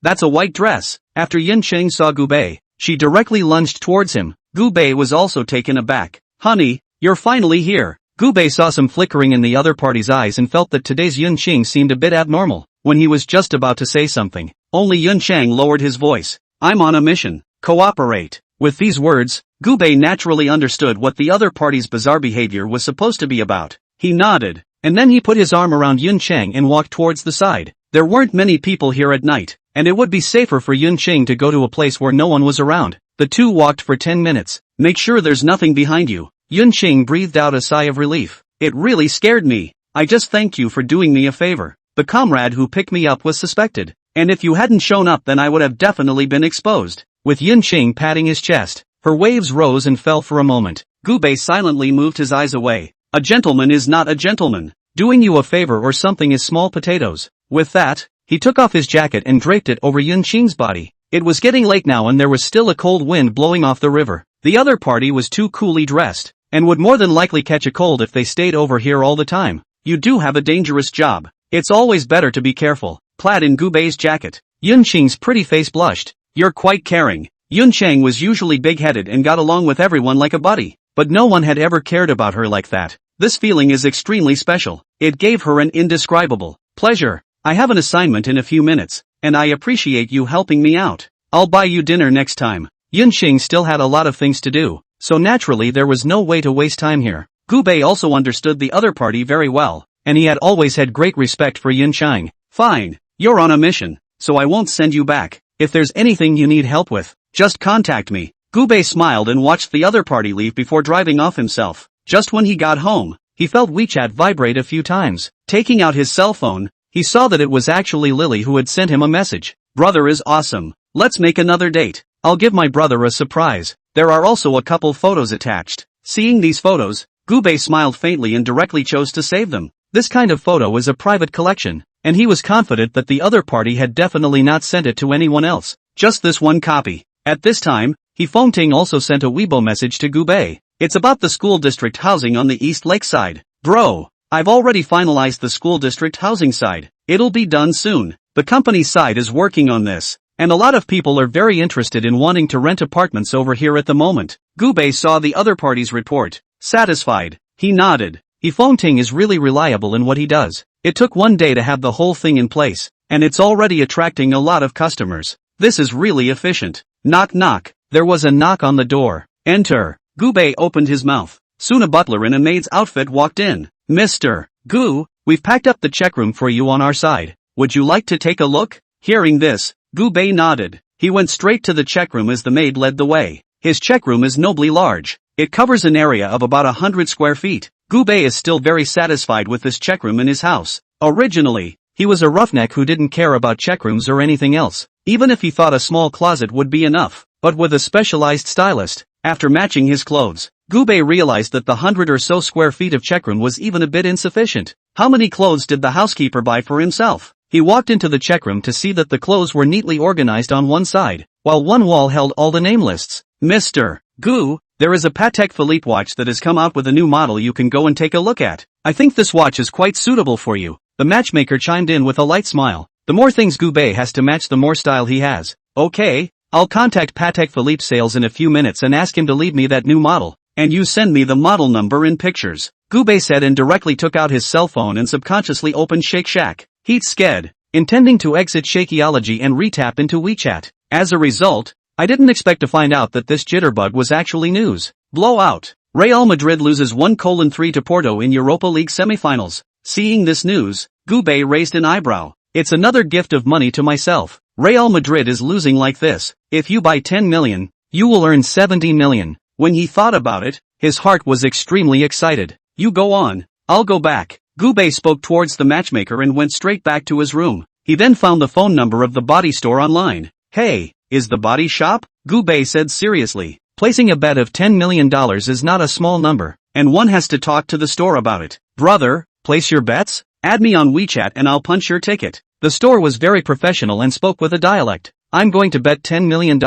That's a white dress. After Yun Qing saw Gu Bei, she directly lunged towards him. Gu Bei was also taken aback. Honey, you're finally here. Gu Bei saw some flickering in the other party's eyes and felt that today's Yun Qing seemed a bit abnormal. When he was just about to say something, only Yun Qing lowered his voice. I'm on a mission. Cooperate. With these words, Gu Bei naturally understood what the other party's bizarre behavior was supposed to be about. He nodded, and then he put his arm around Yun Qing and walked towards the side. There weren't many people here at night, and it would be safer for Yun Qing to go to a place where no one was around. The two walked for 10 minutes. Make sure there's nothing behind you. Yun Qing breathed out a sigh of relief. It really scared me. I just thanked you for doing me a favor. The comrade who picked me up was suspected, and if you hadn't shown up then I would have definitely been exposed. With Yun Qing patting his chest, her waves rose and fell for a moment. Gu Bei silently moved his eyes away. A gentleman is not a gentleman. Doing you a favor or something is small potatoes. With that, he took off his jacket and draped it over Yun Qing's body. It was getting late now and there was still a cold wind blowing off the river. The other party was too coolly dressed, and would more than likely catch a cold if they stayed over here all the time. You do have a dangerous job. It's always better to be careful. Clad in Gu Bei's jacket, Yun Qing's pretty face blushed. You're quite caring. Yun Qing was usually big-headed and got along with everyone like a buddy, but no one had ever cared about her like that. This feeling is extremely special. It gave her an indescribable pleasure. I have an assignment in a few minutes, and I appreciate you helping me out. I'll buy you dinner next time. Yun Qing still had a lot of things to do, so naturally there was no way to waste time here. Gubei also understood the other party very well, and he had always had great respect for Yun Chang. Fine, you're on a mission, so I won't send you back. If there's anything you need help with, just contact me. Gubei smiled and watched the other party leave before driving off himself. Just when he got home, he felt WeChat vibrate a few times. Taking out his cell phone, he saw that it was actually Lily who had sent him a message. Brother is awesome. Let's make another date. I'll give my brother a surprise. There are also a couple photos attached. Seeing these photos, Gubei smiled faintly and directly chose to save them. This kind of photo is a private collection, and he was confident that the other party had definitely not sent it to anyone else. Just this one copy. At this time, Ting also sent a Weibo message to Gubei. It's about the school district housing on the East Lake side. Bro, I've already finalized the school district housing side. It'll be done soon. The company side is working on this, and a lot of people are very interested in wanting to rent apartments over here at the moment. Gubei saw the other party's report. Satisfied, he nodded. Ting is really reliable in what he does. It took one day to have the whole thing in place, and it's already attracting a lot of customers. This is really efficient. Knock knock. There was a knock on the door. Enter. Gubei opened his mouth. Soon a butler in a maid's outfit walked in. Mr. Gu, we've packed up the check room for you on our side. Would you like to take a look? Hearing this, Gubei nodded. He went straight to the check room as the maid led the way. His check room is nobly large. It covers an area of about 100 square feet. Gubei is still very satisfied with this check room in his house. Originally, he was a roughneck who didn't care about check rooms or anything else, even if he thought a small closet would be enough. But with a specialized stylist, after matching his clothes, Gubei realized that the 100 or so square feet of check room was even a bit insufficient. How many clothes did the housekeeper buy for himself? He walked into the check room to see that the clothes were neatly organized on one side, while one wall held all the name lists. Mr. Gu, there is a Patek Philippe watch that has come out with a new model you can go and take a look at. I think this watch is quite suitable for you. The matchmaker chimed in with a light smile. The more things Gubei has to match, the more style he has. Okay, I'll contact Patek Philippe sales in a few minutes and ask him to leave me that new model, and you send me the model number in pictures. Gubei said and directly took out his cell phone and subconsciously opened Shake Shack. Heat sked, intending to exit Shakeology and retap into WeChat. As a result, I didn't expect to find out that this jitterbug was actually news. Blowout. Real Madrid loses 1-3 to Porto in Europa League semifinals. Seeing this news, Gubei raised an eyebrow. It's another gift of money to myself. Real Madrid is losing like this. If you buy 10 million, you will earn 70 million. When he thought about it, his heart was extremely excited. You go on, I'll go back. Gubei spoke towards the matchmaker and went straight back to his room. He then found the phone number of the body store online. Hey, is the body shop? Gubei said seriously. Placing a bet of $10 million is not a small number, and one has to talk to the store about it. Brother, place your bets? Add me on WeChat and I'll punch your ticket. The store was very professional and spoke with a dialect. I'm going to bet $10 million.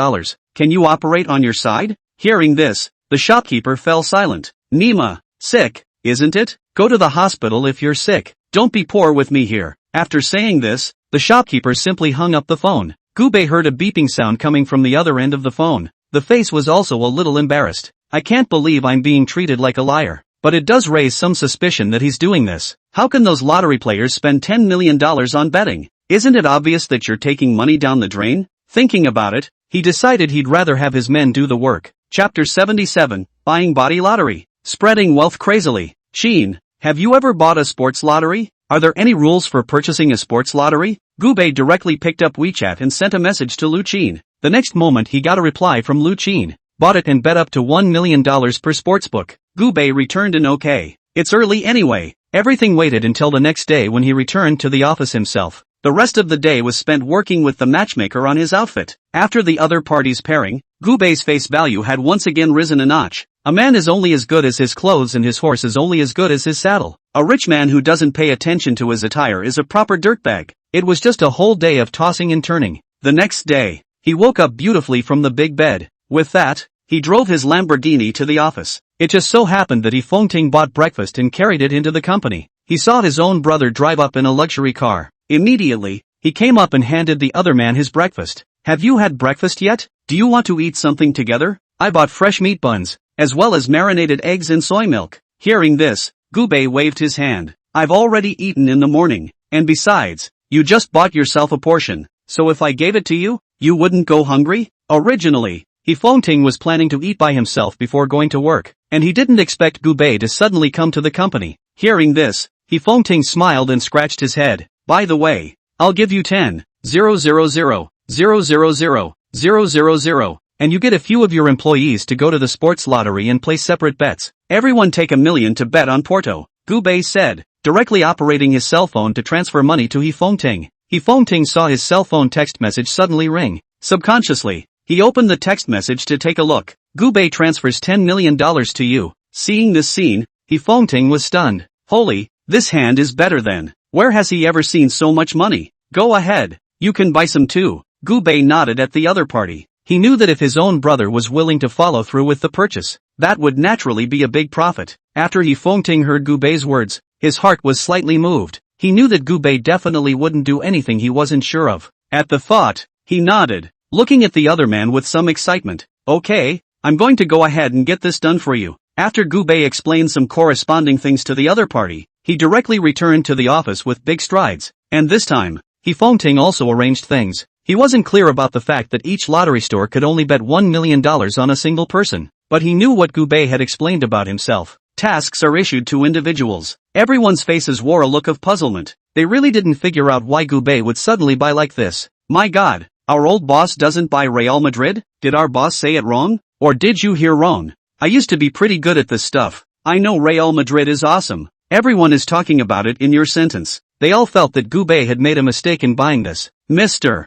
Can you operate on your side? Hearing this, the shopkeeper fell silent. Nima, sick, isn't it? Go to the hospital if you're sick. Don't be poor with me here. After saying this, the shopkeeper simply hung up the phone. Gubei heard a beeping sound coming from the other end of the phone. The face was also a little embarrassed. I can't believe I'm being treated like a liar. But it does raise some suspicion that he's doing this. How can those lottery players spend $10 million on betting? Isn't it obvious that you're taking money down the drain? Thinking about it, he decided he'd rather have his men do the work. Chapter 77, Buying Body Lottery. Spreading wealth crazily. Sheen, have you ever bought a sports lottery? Are there any rules for purchasing a sports lottery? Gubei directly picked up WeChat and sent a message to Lu Qin. The next moment he got a reply from Lu Qin. Bought it and bet up to $1 million per sportsbook. Gubei returned an okay. It's early anyway. Everything waited until the next day when he returned to the office himself. The rest of the day was spent working with the matchmaker on his outfit. After the other party's pairing, Gubei's face value had once again risen a notch. A man is only as good as his clothes and his horse is only as good as his saddle. A rich man who doesn't pay attention to his attire is a proper dirtbag. It was just a whole day of tossing and turning. The next day, he woke up beautifully from the big bed. With that, he drove his Lamborghini to the office. It just so happened that Ting bought breakfast and carried it into the company. He saw his own brother drive up in a luxury car. Immediately, he came up and handed the other man his breakfast. Have you had breakfast yet? Do you want to eat something together? I bought fresh meat buns, as well as marinated eggs and soy milk. Hearing this, Gubei waved his hand. I've already eaten in the morning, and besides, you just bought yourself a portion, so if I gave it to you, you wouldn't go hungry? Originally, Hifengting was planning to eat by himself before going to work, and he didn't expect Gubei to suddenly come to the company. Hearing this, Hifengting smiled and scratched his head. By the way, I'll give you 10,000,000,000, and you get a few of your employees to go to the sports lottery and place separate bets. Everyone take $1 million to bet on Porto, Gubei said, directly operating his cell phone to transfer money to Hifengting. Hifengting saw his cell phone text message suddenly ring. Subconsciously, he opened the text message to take a look. Gubei transfers $10 million to you. Seeing this scene, Hifengting was stunned. Holy, this hand is better than. Where has he ever seen so much money? Go ahead, you can buy some too. Gubei nodded at the other party. He knew that if his own brother was willing to follow through with the purchase, that would naturally be a big profit. After Hifengting heard Gubei's words, his heart was slightly moved. He knew that Gubei definitely wouldn't do anything he wasn't sure of. At the thought, he nodded, looking at the other man with some excitement. Okay, I'm going to go ahead and get this done for you. After Gubei explained some corresponding things to the other party, he directly returned to the office with big strides. And this time, Hifengting also arranged things. He wasn't clear about the fact that each lottery store could only bet $1 million on a single person, but he knew what Gubei had explained about himself. Tasks are issued to individuals. Everyone's faces wore a look of puzzlement. They really didn't figure out why Gubei would suddenly buy like this. My God, our old boss doesn't buy Real Madrid? Did our boss say it wrong? Or did you hear wrong? I used to be pretty good at this stuff. I know Real Madrid is awesome. Everyone is talking about it in your sentence. They all felt that Gubei had made a mistake in buying this. Mr.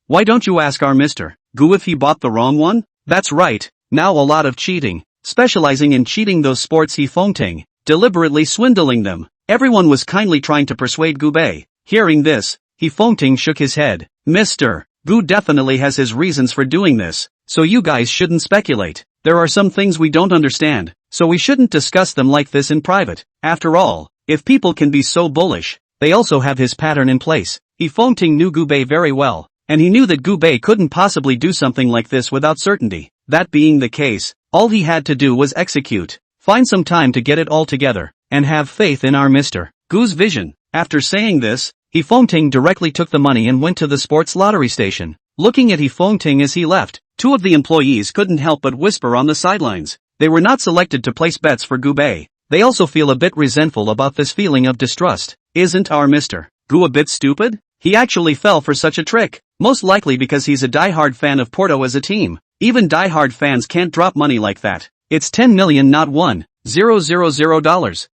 Why don't you ask our Mr. Gu if he bought the wrong one? That's right, now a lot of cheating. Specializing in cheating those sports Hifengting, deliberately swindling them. Everyone was kindly trying to persuade Gubei. Hearing this, Hifengting shook his head. Mr. Gu definitely has his reasons for doing this, so you guys shouldn't speculate. There are some things we don't understand, so we shouldn't discuss them like this in private. After all, if people can be so bullish, they also have his pattern in place. Hifengting knew Gubei very well, and he knew that Gubei couldn't possibly do something like this without certainty. That being the case, all he had to do was execute, find some time to get it all together, and have faith in our Mr. Gu's vision. After saying this, Hifengting directly took the money and went to the sports lottery station. Looking at Hifengting as he left, two of the employees couldn't help but whisper on the sidelines. They were not selected to place bets for Gubei. They also feel a bit resentful about this feeling of distrust. Isn't our Mr. Gu a bit stupid? He actually fell for such a trick, most likely because he's a die-hard fan of Porto as a team. Even die-hard fans can't drop money like that. It's 10 million, not $1,000.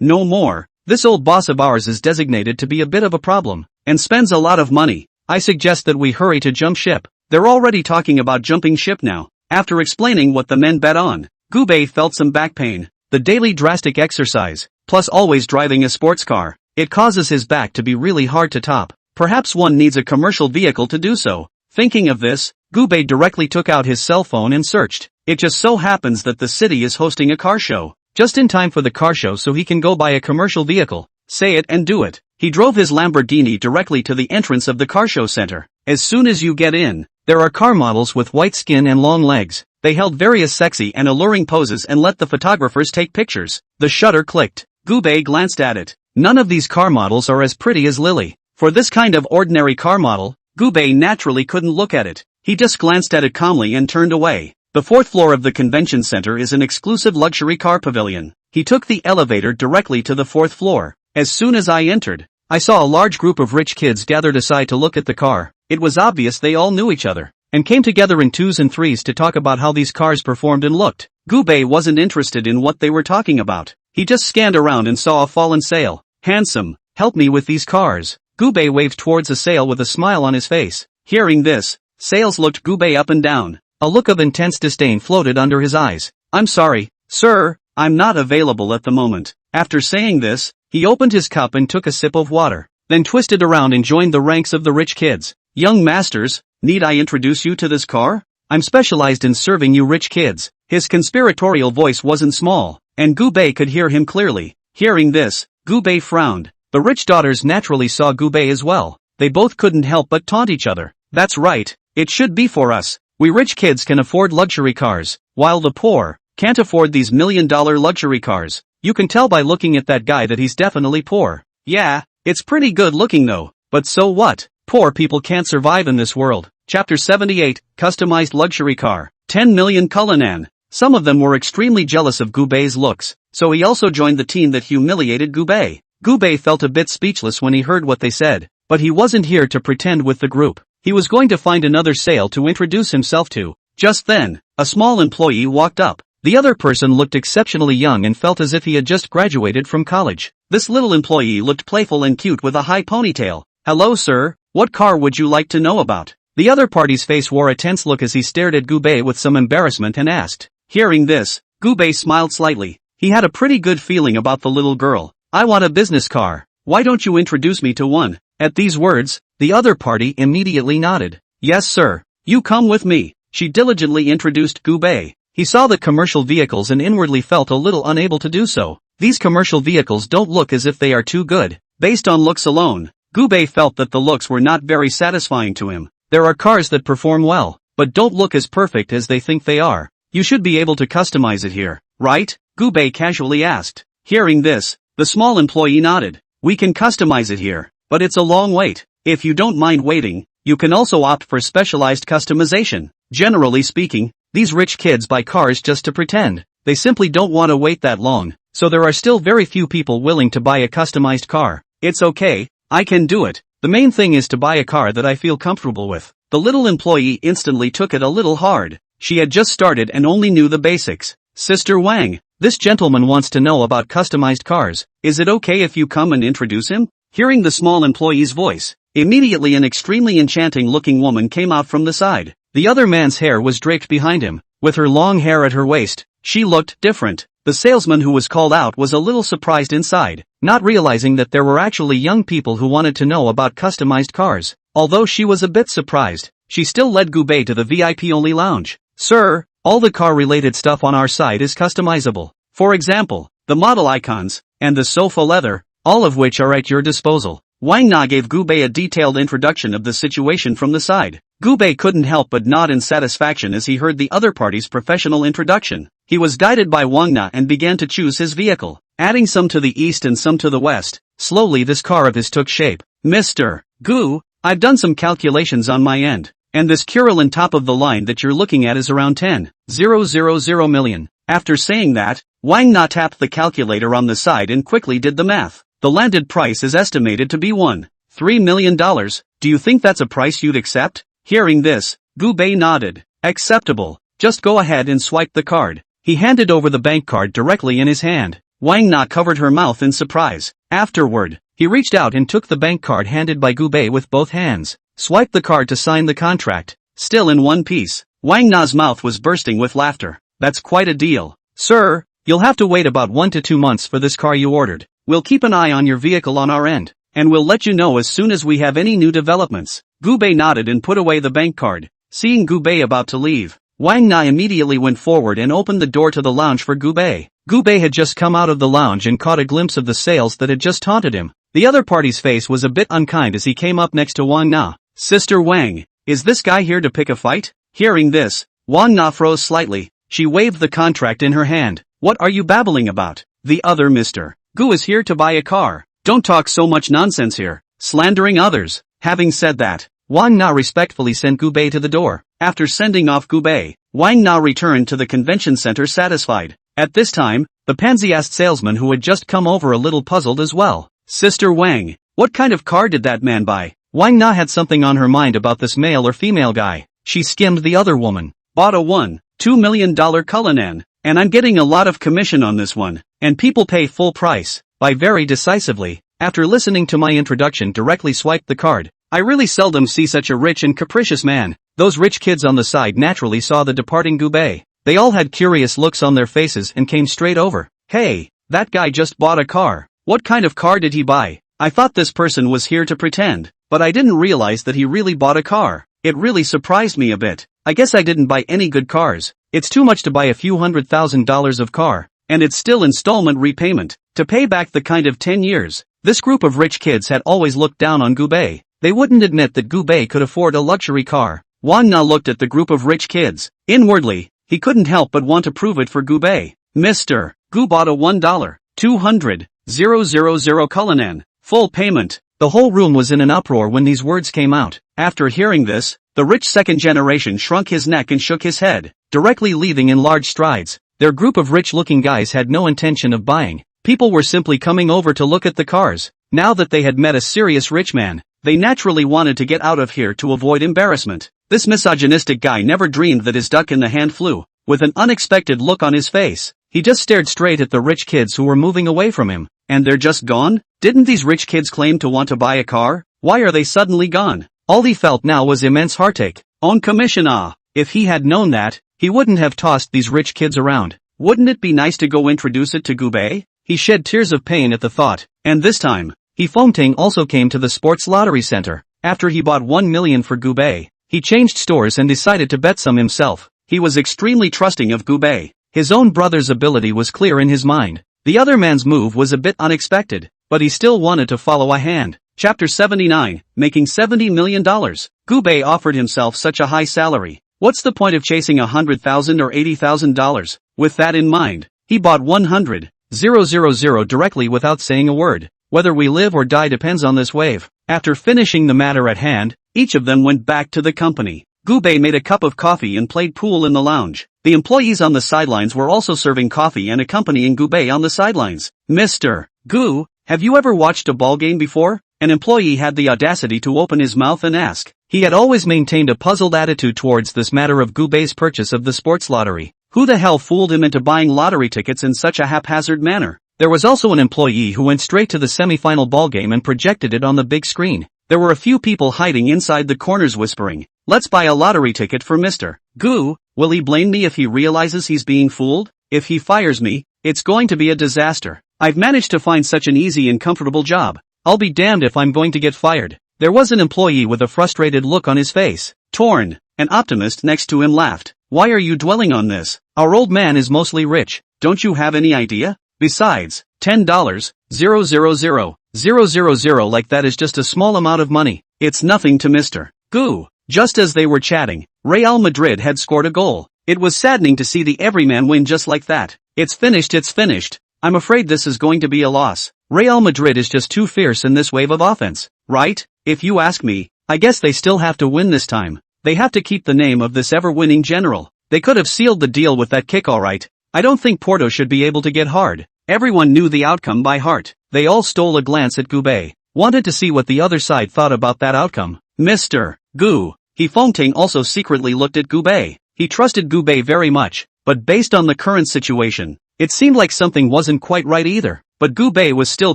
No more. This old boss of ours is designated to be a bit of a problem, and spends a lot of money. I suggest that we hurry to jump ship. They're already talking about jumping ship now. After explaining what the men bet on, Gubei felt some back pain. The daily drastic exercise, plus always driving a sports car, it causes his back to be really hard to top. Perhaps one needs a commercial vehicle to do so. Thinking of this, Gubei directly took out his cell phone and searched. It just so happens that the city is hosting a car show. Just in time for the car show so he can go buy a commercial vehicle. Say it and do it. He drove his Lamborghini directly to the entrance of the car show center. As soon as you get in, there are car models with white skin and long legs. They held various sexy and alluring poses and let the photographers take pictures. The shutter clicked. Gubei glanced at it. None of these car models are as pretty as Lily. For this kind of ordinary car model, Gubei naturally couldn't look at it. He just glanced at it calmly and turned away. The fourth floor of the convention center is an exclusive luxury car pavilion. He took the elevator directly to the fourth floor. As soon as I entered, I saw a large group of rich kids gathered aside to look at the car. It was obvious they all knew each other, and came together in twos and threes to talk about how these cars performed and looked. Gubei wasn't interested in what they were talking about. He just scanned around and saw a fallen sail. Handsome, help me with these cars. Gubei waved towards a sail with a smile on his face. Hearing this, Sales looked Gubei up and down. A look of intense disdain floated under his eyes. I'm sorry, sir, I'm not available at the moment. After saying this, he opened his cup and took a sip of water, then twisted around and joined the ranks of the rich kids. Young masters, need I introduce you to this car? I'm specialized in serving you rich kids. His conspiratorial voice wasn't small, and Gubei could hear him clearly. Hearing this, Gubei frowned. The rich daughters naturally saw Gubei as well. They both couldn't help but taunt each other. That's right, it should be for us. We rich kids can afford luxury cars, while the poor can't afford these $1,000,000 luxury cars. You can tell by looking at that guy that he's definitely poor. Yeah, it's pretty good looking though, but so what? Poor people can't survive in this world. Chapter 78, Customized Luxury Car. 10 million Cullinan. Some of them were extremely jealous of Gubei's looks, so he also joined the team that humiliated Gubei. Gubei felt a bit speechless when he heard what they said, but he wasn't here to pretend with the group. He was going to find another sale to introduce himself to. Just then, a small employee walked up. The other person looked exceptionally young and felt as if he had just graduated from college. This little employee looked playful and cute with a high ponytail. "Hello sir, what car would you like to know about?" The other party's face wore a tense look as he stared at Gubei with some embarrassment and asked. Hearing this, Gubei smiled slightly. He had a pretty good feeling about the little girl. "I want a business car. Why don't you introduce me to one?" At these words, the other party immediately nodded. "Yes sir, you come with me." She diligently introduced Gubei. He saw the commercial vehicles and inwardly felt a little unable to do so. These commercial vehicles don't look as if they are too good. Based on looks alone, Gubei felt that the looks were not very satisfying to him. There are cars that perform well, but don't look as perfect as they think they are. "You should be able to customize it here, right?" Gubei casually asked. Hearing this, the small employee nodded. "We can customize it here, but it's a long wait. If you don't mind waiting, you can also opt for specialized customization." Generally speaking, these rich kids buy cars just to pretend. They simply don't want to wait that long, so there are still very few people willing to buy a customized car. "It's okay, I can do it. The main thing is to buy a car that I feel comfortable with." The little employee instantly took it a little hard. She had just started and only knew the basics. "Sister Wang, this gentleman wants to know about customized cars. Is it okay if you come and introduce him?" Hearing the small employee's voice, immediately an extremely enchanting-looking woman came out from the side. The other man's hair was draped behind him. With her long hair at her waist, she looked different. The salesman who was called out was a little surprised inside, not realizing that there were actually young people who wanted to know about customized cars. Although she was a bit surprised, she still led Gubei to the VIP-only lounge. "Sir, all the car-related stuff on our site is customizable. For example, the model icons, and the sofa leather, all of which are at your disposal." Wang Na gave Gubei a detailed introduction of the situation from the side. Gubei couldn't help but nod in satisfaction as he heard the other party's professional introduction. He was guided by Wang Na and began to choose his vehicle, adding some to the east and some to the west. Slowly this car of his took shape. "Mr. Gu, I've done some calculations on my end, and this Curlin top of the line that you're looking at is around 10,000 million. After saying that, Wang Na tapped the calculator on the side and quickly did the math. The landed price is estimated to be $1.3 million. "Do you think that's a price you'd accept?" Hearing this, Gubei nodded. "Acceptable. Just go ahead and swipe the card." He handed over the bank card directly in his hand. Wang Na covered her mouth in surprise. Afterward, he reached out and took the bank card handed by Gubei with both hands. Swiped the card to sign the contract. Still in one piece, Wang Na's mouth was bursting with laughter. "That's quite a deal. Sir, you'll have to wait about 1 to 2 months for this car you ordered. We'll keep an eye on your vehicle on our end, and we'll let you know as soon as we have any new developments." Gubei nodded and put away the bank card. Seeing Gubei about to leave, Wang Na immediately went forward and opened the door to the lounge for Gubei. Gubei had just come out of the lounge and caught a glimpse of the sales that had just taunted him. The other party's face was a bit unkind as he came up next to Wang Na. "Sister Wang, is this guy here to pick a fight?" Hearing this, Wang Na froze slightly. She waved the contract in her hand. "What are you babbling about? The other Mr. Gu is here to buy a car. Don't talk so much nonsense here, slandering others." Having said that, Wang Na respectfully sent Gubei to the door. After sending off Gubei, Wang Na returned to the convention center satisfied. At this time, the pansy-asked salesman who had just come over a little puzzled as well. "Sister Wang, what kind of car did that man buy?" Wang Na had something on her mind about this male or female guy. She skimmed the other woman. "Bought a $1.2 million Cullinan, and I'm getting a lot of commission on this one, and people pay full price." Buy very decisively. After listening to my introduction, directly swiped the card. I really seldom see such a rich and capricious man. Those rich kids on the side naturally saw the departing Gubei. They all had curious looks on their faces and came straight over. "Hey, that guy just bought a car. What kind of car did he buy? I thought this person was here to pretend, but I didn't realize that he really bought a car. It really surprised me a bit. I guess I didn't buy any good cars. It's too much to buy a few $100,000 of car, and it's still installment repayment, to pay back the kind of 10 years. This group of rich kids had always looked down on Gubei. They wouldn't admit that Gubei could afford a luxury car. Wang Na looked at the group of rich kids. Inwardly, he couldn't help but want to prove it for Gubei. "Mr. Gu bought a $1,200,000 Cullinan. Full payment." The whole room was in an uproar when these words came out. After hearing this, The rich second generation shrunk his neck and shook his head, directly leaving in large strides. Their group of rich-looking guys had no intention of buying. People were simply coming over to look at the cars. Now that they had met a serious rich man, they naturally wanted to get out of here to avoid embarrassment. This misogynistic guy never dreamed that his duck in the hand flew. With an unexpected look on his face, he just stared straight at the rich kids who were moving away from him. And they're just gone? Didn't these rich kids claim to want to buy a car? Why are they suddenly gone? All he felt now was immense heartache. On commission, ah. If he had known that, he wouldn't have tossed these rich kids around. Wouldn't it be nice to go introduce it to Gubei? He shed tears of pain at the thought. And this time, Fengting also came to the sports lottery center. After he bought 1 million for Gubei, he changed stores and decided to bet some himself. He was extremely trusting of Gubei. His own brother's ability was clear in his mind. The other man's move was a bit unexpected, but he still wanted to follow a hand. Chapter 79, making $70 million. Gubei offered himself such a high salary. What's the point of chasing $100,000 or $80,000? With that in mind, he bought 100,000 directly without saying a word. Whether we live or die depends on this wave. After finishing the matter at hand, each of them went back to the company. Gubei made a cup of coffee and played pool in the lounge. The employees on the sidelines were also serving coffee and accompanying Gubei on the sidelines. Mr. Gu, have you ever watched a ball game before? An employee had the audacity to open his mouth and ask. He had always maintained a puzzled attitude towards this matter of Gubei's purchase of the sports lottery. Who the hell fooled him into buying lottery tickets in such a haphazard manner? There was also an employee who went straight to the semi-final ball game and projected it on the big screen. There were a few people hiding inside the corners whispering, "Let's buy a lottery ticket for Mr. Gu. Will he blame me if he realizes he's being fooled? If he fires me, it's going to be a disaster. I've managed to find such an easy and comfortable job. I'll be damned if I'm going to get fired." There was an employee with a frustrated look on his face. Torn. An optimist next to him laughed. "Why are you dwelling on this? Our old man is mostly rich. Don't you have any idea? Besides, $10, 000 like that is just a small amount of money. It's nothing to Mr. Gu." Just as they were chatting, Real Madrid had scored a goal. It was saddening to see the everyman win just like that. It's finished. I'm afraid this is going to be a loss. Real Madrid is just too fierce in this wave of offense, right? If you ask me, I guess they still have to win this time. They have to keep the name of this ever-winning general. They could have sealed the deal with that kick alright. I don't think Porto should be able to get hard. Everyone knew the outcome by heart. They all stole a glance at Gubei, wanted to see what the other side thought about that outcome. Mr. Gu. Fengting also secretly looked at Gubei. He trusted Gubei very much, but based on the current situation, it seemed like something wasn't quite right either. But Gubei was still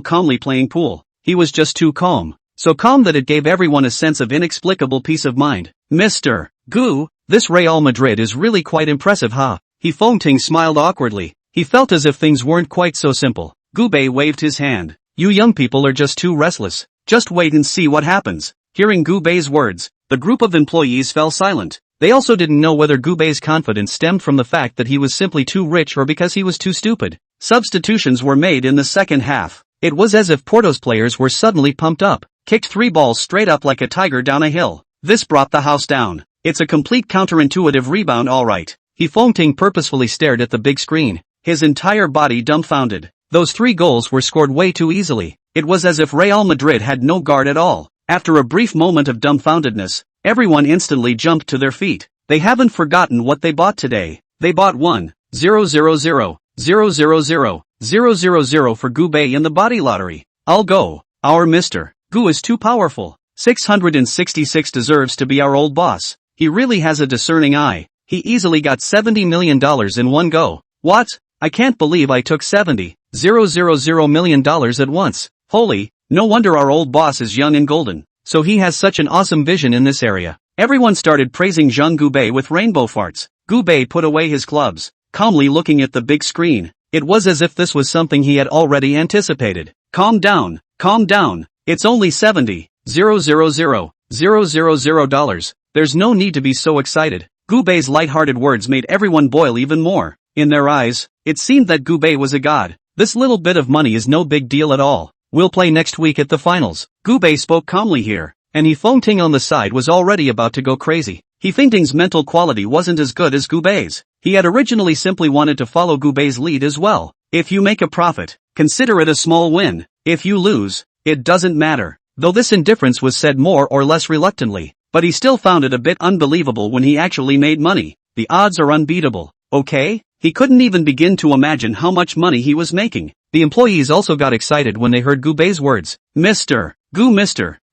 calmly playing pool. He was just too calm. So calm that it gave everyone a sense of inexplicable peace of mind. Mr. Gu, this Real Madrid is really quite impressive, huh? Fengting smiled awkwardly. He felt as if things weren't quite so simple. Gubei waved his hand. You young people are just too restless. Just wait and see what happens. Hearing Gubei's words, the group of employees fell silent. They also didn't know whether Gubei's confidence stemmed from the fact that he was simply too rich or because he was too stupid. Substitutions were made in the second half. It was as if Porto's players were suddenly pumped up, kicked 3 balls straight up like a tiger down a hill. This brought the house down. It's a complete counterintuitive rebound alright. Fengting purposefully stared at the big screen, his entire body dumbfounded. Those 3 goals were scored way too easily. It was as if Real Madrid had no guard at all. After a brief moment of dumbfoundedness, everyone instantly jumped to their feet. They haven't forgotten what they bought today. They bought 1,000,000 for Gubei in the body lottery. I'll go. Our Mr. Gu is too powerful. 666 deserves to be our old boss. He really has a discerning eye. He easily got $70 million in one go. What? I can't believe I took $70 million at once. Holy, no wonder our old boss is young and golden. So he has such an awesome vision in this area. Everyone started praising Jean Gubei with rainbow farts. Gubei put away his clubs, calmly looking at the big screen. It was as if this was something he had already anticipated. Calm down. It's only $70 million. There's no need to be so excited. Gubei's light-hearted words made everyone boil even more. In their eyes, it seemed that Gubei was a god. This little bit of money is no big deal at all. We'll play next week at the finals. Gubei spoke calmly here, and Fengting on the side was already about to go crazy. Fengting's mental quality wasn't as good as Gubei's. He had originally simply wanted to follow Gubei's lead as well. If you make a profit, consider it a small win. If you lose, it doesn't matter. Though this indifference was said more or less reluctantly, but he still found it a bit unbelievable when he actually made money. The odds are unbeatable, okay? He couldn't even begin to imagine how much money he was making. The employees also got excited when they heard Gubei's words. Mr.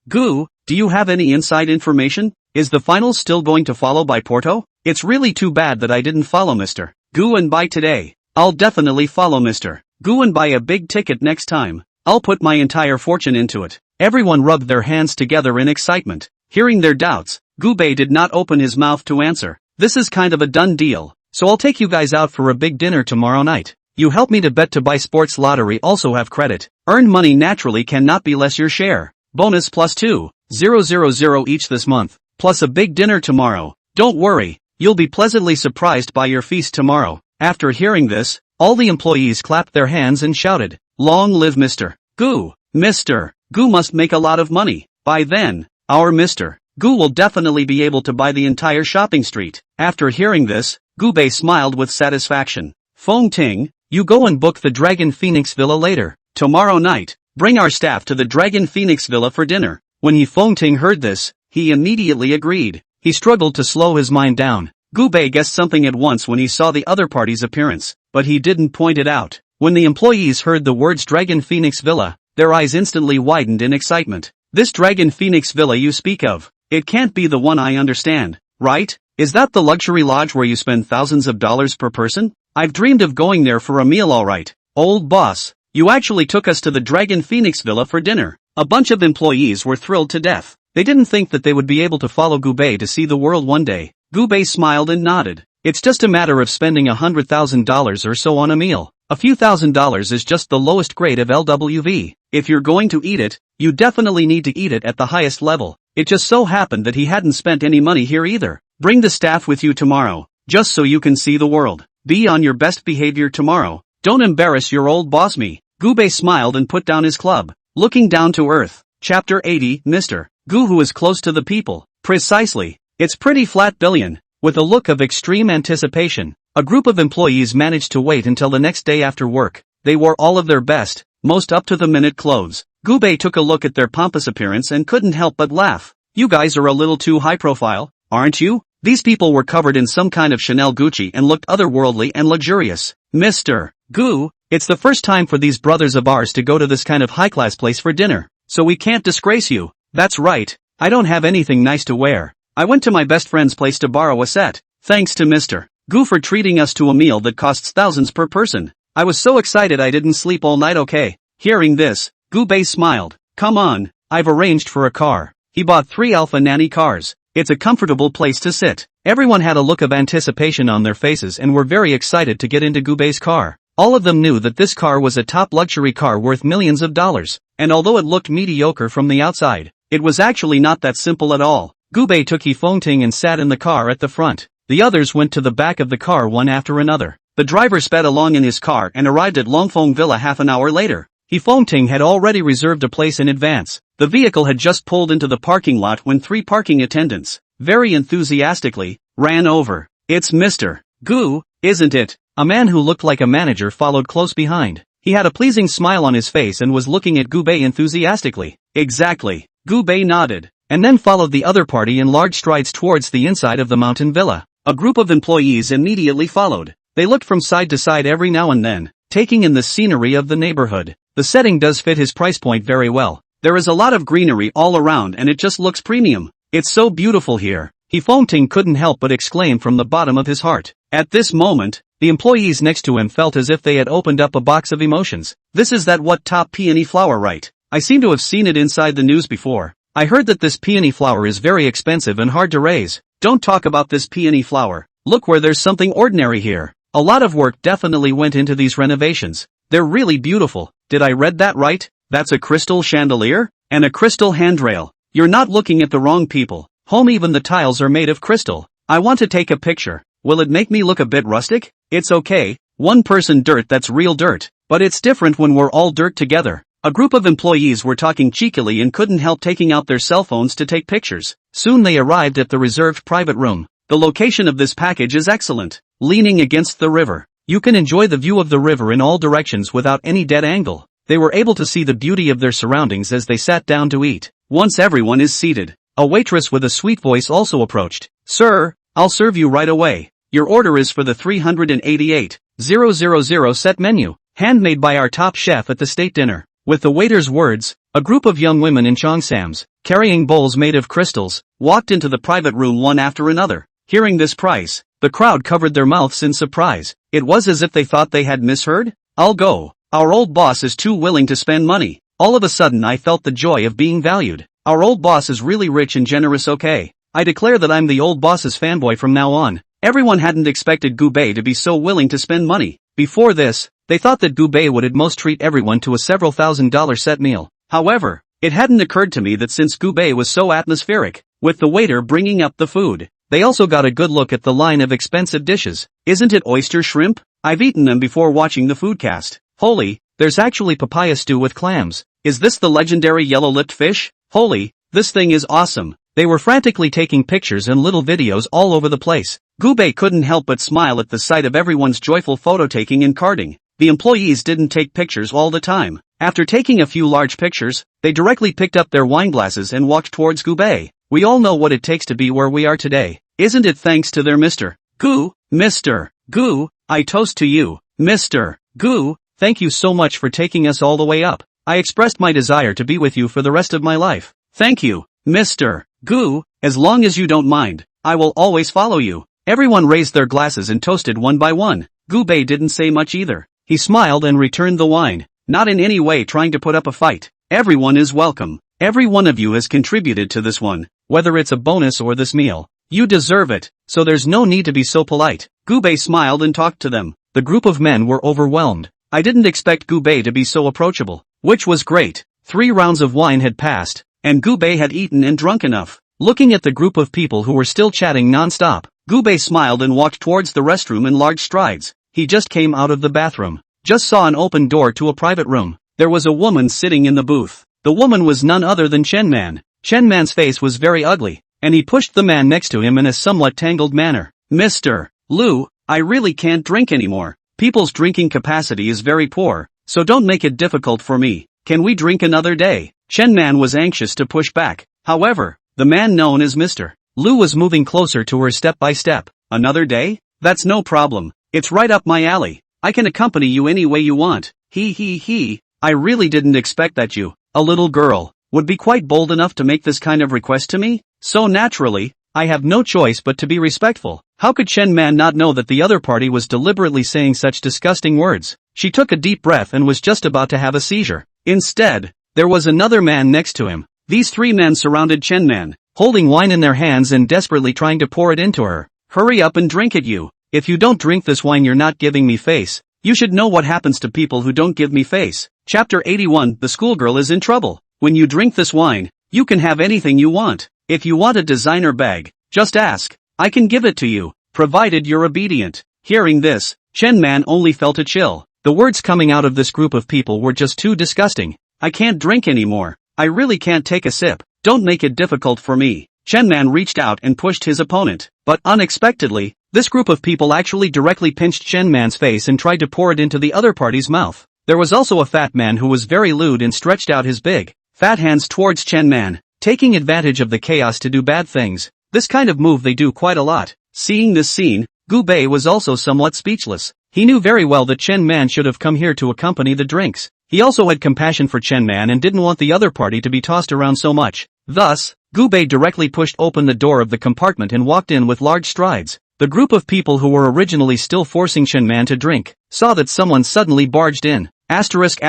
Gu, do you have any inside information? Is the finals still going to follow by Porto? It's really too bad that I didn't follow Mr. Gu and buy today. I'll definitely follow Mr. Gu and buy a big ticket next time. I'll put my entire fortune into it. Everyone rubbed their hands together in excitement. Hearing their doubts, Gubei did not open his mouth to answer. This is kind of a done deal, so I'll take you guys out for a big dinner tomorrow night. You help me to bet to buy sports lottery, also have credit. Earned money naturally cannot be less your share. Bonus plus 2,000 each this month, plus a big dinner tomorrow. Don't worry, you'll be pleasantly surprised by your feast tomorrow. After hearing this, all the employees clapped their hands and shouted, "Long live Mr. Gu! Mr. Gu must make a lot of money. By then, our Mr. Gu will definitely be able to buy the entire shopping street." After hearing this, Gubei smiled with satisfaction. Feng Ting, you go and book the Dragon Phoenix Villa later. Tomorrow night, bring our staff to the Dragon Phoenix Villa for dinner. When Feng Ting heard this, he immediately agreed. He struggled to slow his mind down. Gubei guessed something at once when he saw the other party's appearance, but he didn't point it out. When the employees heard the words Dragon Phoenix Villa, their eyes instantly widened in excitement. This Dragon Phoenix Villa you speak of, it can't be the one I understand, right? Is that the luxury lodge where you spend thousands of dollars per person? I've dreamed of going there for a meal, alright. Old boss, you actually took us to the Dragon Phoenix Villa for dinner. A bunch of employees were thrilled to death. They didn't think that they would be able to follow Gubei to see the world one day. Gubei smiled and nodded. It's just a matter of spending $100,000 or so on a meal. A few $1,000s is just the lowest grade of LWV. If you're going to eat it, you definitely need to eat it at the highest level. It just so happened that he hadn't spent any money here either. Bring the staff with you tomorrow, just so you can see the world. Be on your best behavior tomorrow. Don't embarrass your old boss me. Gubei smiled and put down his club. Looking down to earth. Chapter 80, Mr. Gu, who is close to the people. Precisely. It's pretty flat billion. With a look of extreme anticipation, a group of employees managed to wait until the next day after work. They wore all of their best, most up-to-the-minute clothes. Gubei took a look at their pompous appearance and couldn't help but laugh. You guys are a little too high-profile, aren't you? These people were covered in some kind of Chanel Gucci and looked otherworldly and luxurious. Mr. Gu, it's the first time for these brothers of ours to go to this kind of high-class place for dinner, so we can't disgrace you. That's right, I don't have anything nice to wear. I went to my best friend's place to borrow a set. Thanks to Mr. Gu for treating us to a meal that costs thousands per person. I was so excited I didn't sleep all night. Okay. Hearing this, Gubei smiled. Come on, I've arranged for a car. He bought 3 Alpha Nanny cars. It's a comfortable place to sit. Everyone had a look of anticipation on their faces and were very excited to get into Gubei's car. All of them knew that this car was a top luxury car worth millions of dollars, and although it looked mediocre from the outside, it was actually not that simple at all. Gubei took Feng Ting and sat in the car at the front. The others went to the back of the car one after another. The driver sped along in his car and arrived at Longfeng Villa half an hour later. Feng Ting had already reserved a place in advance. The vehicle had just pulled into the parking lot when 3 parking attendants, very enthusiastically, ran over. It's Mr. Gu, isn't it? A man who looked like a manager followed close behind. He had a pleasing smile on his face and was looking at Gubei enthusiastically. Exactly. Gubei nodded, and then followed the other party in large strides towards the inside of the mountain villa. A group of employees immediately followed. They looked from side to side every now and then, taking in the scenery of the neighborhood. The setting does fit his price point very well. There is a lot of greenery all around and it just looks premium. It's so beautiful here. Feng Ting couldn't help but exclaim from the bottom of his heart. At this moment, the employees next to him felt as if they had opened up a box of emotions. This is that what top peony flower, right? I seem to have seen it inside the news before. I heard that this peony flower is very expensive and hard to raise. Don't talk about this peony flower. Look where there's something ordinary here. A lot of work definitely went into these renovations. They're really beautiful. Did I read that right? That's a crystal chandelier? And a crystal handrail. You're not looking at the wrong people. Home, even the tiles are made of crystal. I want to take a picture. Will it make me look a bit rustic? It's okay. One person dirt, that's real dirt. But it's different when we're all dirt together. A group of employees were talking cheekily and couldn't help taking out their cell phones to take pictures. Soon they arrived at the reserved private room. The location of this package is excellent. Leaning against the river, you can enjoy the view of the river in all directions without any dead angle. They were able to see the beauty of their surroundings as they sat down to eat. Once everyone is seated, A waitress with a sweet voice also approached. "Sir, I'll serve you right away. Your order is for the 388,000 set menu, handmade by our top chef at the state dinner." With the waiter's words, a group of young women in cheongsams, carrying bowls made of crystals, walked into the private room one after another. Hearing this price, the crowd covered their mouths in surprise. It was as if they thought they had misheard. "I'll go. Our old boss is too willing to spend money." All of a sudden I felt the joy of being valued. Our old boss is really rich and generous. Okay. I declare that I'm the old boss's fanboy from now on. Everyone hadn't expected Gubei to be so willing to spend money. Before this, they thought that Gubei would at most treat everyone to a several $1,000 set meal. However, it hadn't occurred to me that since Gubei was so atmospheric, with the waiter bringing up the food, they also got a good look at the line of expensive dishes. Isn't it oyster shrimp? I've eaten them before watching the foodcast. Holy, there's actually papaya stew with clams. Is this the legendary yellow-lipped fish? Holy, this thing is awesome. They were frantically taking pictures and little videos all over the place. Gubei couldn't help but smile at the sight of everyone's joyful photo-taking and carding. The employees didn't take pictures all the time. After taking a few large pictures, they directly picked up their wine glasses and walked towards Gubei. We all know what it takes to be where we are today. Isn't it thanks to their Mr. Gu? Mr. Gu, I toast to you. Mr. Gu, thank you so much for taking us all the way up. I expressed my desire to be with you for the rest of my life. Thank you, Mr. Gu, as long as you don't mind, I will always follow you. Everyone raised their glasses and toasted one by one. Gubei didn't say much either. He smiled and returned the wine, not in any way trying to put up a fight. Everyone is welcome. Every one of you has contributed to this one, whether it's a bonus or this meal. You deserve it, so there's no need to be so polite. Gubei smiled and talked to them. The group of men were overwhelmed. I didn't expect Gubei to be so approachable, which was great. 3 rounds of wine had passed, and Gubei had eaten and drunk enough. Looking at the group of people who were still chatting non-stop, Gubei smiled and walked towards the restroom in large strides. He just came out of the bathroom. Just saw an open door to a private room. There was a woman sitting in the booth. The woman was none other than Chen Man. Chen Man's face was very ugly, and he pushed the man next to him in a somewhat tangled manner. "Mr. Lu, I really can't drink anymore. People's drinking capacity is very poor, so don't make it difficult for me. Can we drink another day?" Chen Man was anxious to push back. However, the man known as Mr. Lu was moving closer to her step by step. "Another day? That's no problem. It's right up my alley. I can accompany you any way you want." He. I really didn't expect that you, a little girl, would be quite bold enough to make this kind of request to me. So naturally, I have no choice but to be respectful. How could Chen Man not know that the other party was deliberately saying such disgusting words? She took a deep breath and was just about to have a seizure. Instead, there was another man next to him. These 3 men surrounded Chen Man, holding wine in their hands and desperately trying to pour it into her. "Hurry up and drink it, you. If you don't drink this wine, you're not giving me face. You should know what happens to people who don't give me face." Chapter 81. The schoolgirl is in trouble. When you drink this wine, you can have anything you want. If you want a designer bag, just ask. I can give it to you, provided you're obedient. Hearing this, Chen Man only felt a chill. The words coming out of this group of people were just too disgusting. "I can't drink anymore. I really can't take a sip. Don't make it difficult for me." Chen Man reached out and pushed his opponent, but unexpectedly, this group of people actually directly pinched Chen Man's face and tried to pour it into the other party's mouth. There was also a fat man who was very lewd and stretched out his big, fat hands towards Chen Man, taking advantage of the chaos to do bad things. This kind of move they do quite a lot. Seeing this scene, Gubei was also somewhat speechless. He knew very well that Chen Man should have come here to accompany the drinks. He also had compassion for Chen Man and didn't want the other party to be tossed around so much. Thus, Gubei directly pushed open the door of the compartment and walked in with large strides. The group of people who were originally still forcing Chen Man to drink, saw that someone suddenly barged in. Asterisk.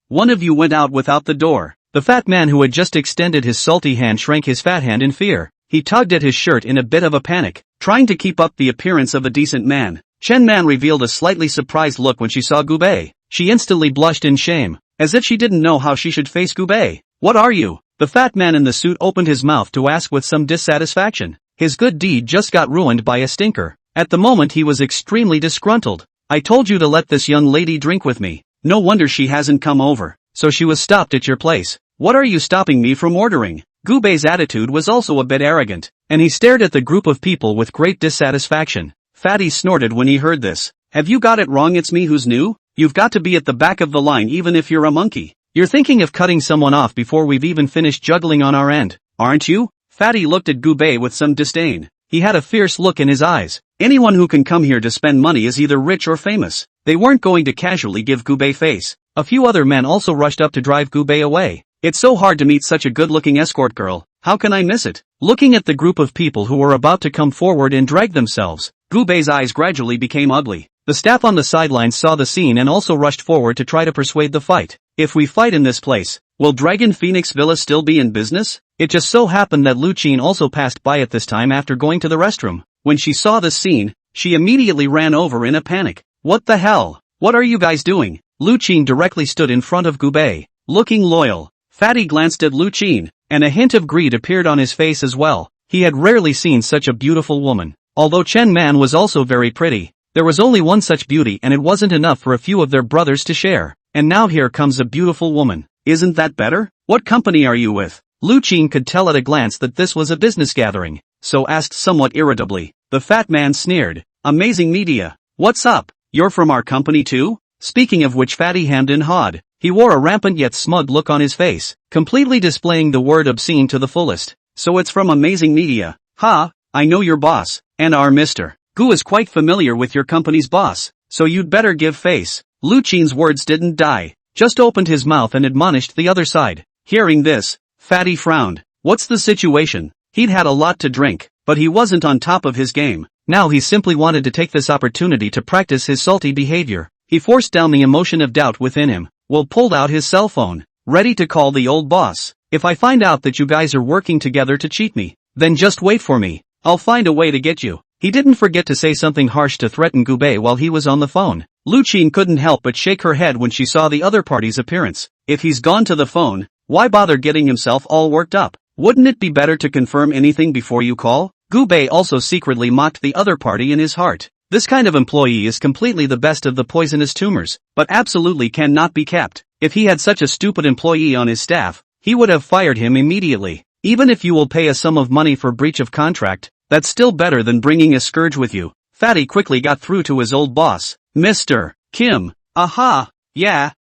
One of you went out without the door. The fat man who had just extended his salty hand shrank his fat hand in fear. He tugged at his shirt in a bit of a panic, trying to keep up the appearance of a decent man. Chen Man revealed a slightly surprised look when she saw Gubei. She instantly blushed in shame, as if she didn't know how she should face Gubei. "What are you?" The fat man in the suit opened his mouth to ask with some dissatisfaction. His good deed just got ruined by a stinker. At the moment he was extremely disgruntled. "I told you to let this young lady drink with me. No wonder she hasn't come over. So she was stopped at your place. What are you stopping me from ordering?" Gubei's attitude was also a bit arrogant, and he stared at the group of people with great dissatisfaction. Fatty snorted when he heard this. "Have you got it wrong? It's me who's new? You've got to be at the back of the line even if you're a monkey." You're thinking of cutting someone off before we've even finished juggling on our end, aren't you? Fatty looked at Gubei with some disdain. He had a fierce look in his eyes. Anyone who can come here to spend money is either rich or famous. They weren't going to casually give Gubei face. A few other men also rushed up to drive Gubei away. It's so hard to meet such a good-looking escort girl. How can I miss it? Looking at the group of people who were about to come forward and drag themselves, Gubei's eyes gradually became ugly. The staff on the sidelines saw the scene and also rushed forward to try to persuade the fight. If we fight in this place, will Dragon Phoenix Villa still be in business? It just so happened that Lu Qin also passed by at this time after going to the restroom. When she saw this scene, she immediately ran over in a panic. What the hell? What are you guys doing? Lu Qin directly stood in front of Gubei, looking loyal. Fatty glanced at Lu Qin, and a hint of greed appeared on his face as well. He had rarely seen such a beautiful woman. Although Chen Man was also very pretty, there was only one such beauty and it wasn't enough for a few of their brothers to share. And now here comes a beautiful woman. Isn't that better? What company are you with? Lu Qin could tell at a glance that this was a business gathering, so asked somewhat irritably. The fat man sneered. Amazing media. What's up? You're from our company too? Speaking of which, Fatty hemmed and hawed. He wore a rampant yet smug look on his face, completely displaying the word obscene to the fullest. So it's from Amazing Media. Ha, I know your boss, and our Mr. Gu is quite familiar with your company's boss, so you'd better give face. Lu Qin's words didn't die, just opened his mouth and admonished the other side. Hearing this, Fatty frowned. What's the situation? He'd had a lot to drink, but he wasn't on top of his game. Now he simply wanted to take this opportunity to practice his salty behavior. He forced down the emotion of doubt within him. Will pulled out his cell phone, ready to call the old boss. If I find out that you guys are working together to cheat me, then just wait for me. I'll find a way to get you. He didn't forget to say something harsh to threaten Gubei while he was on the phone. Lu Qin couldn't help but shake her head when she saw the other party's appearance. If he's gone to the phone, why bother getting himself all worked up? Wouldn't it be better to confirm anything before you call? Gubei also secretly mocked the other party in his heart. This kind of employee is completely the best of the poisonous tumors, but absolutely cannot be kept. If he had such a stupid employee on his staff, he would have fired him immediately. Even if you will pay a sum of money for breach of contract, that's still better than bringing a scourge with you. Fatty quickly got through to his old boss. Mr. Kim. Aha. Yeah.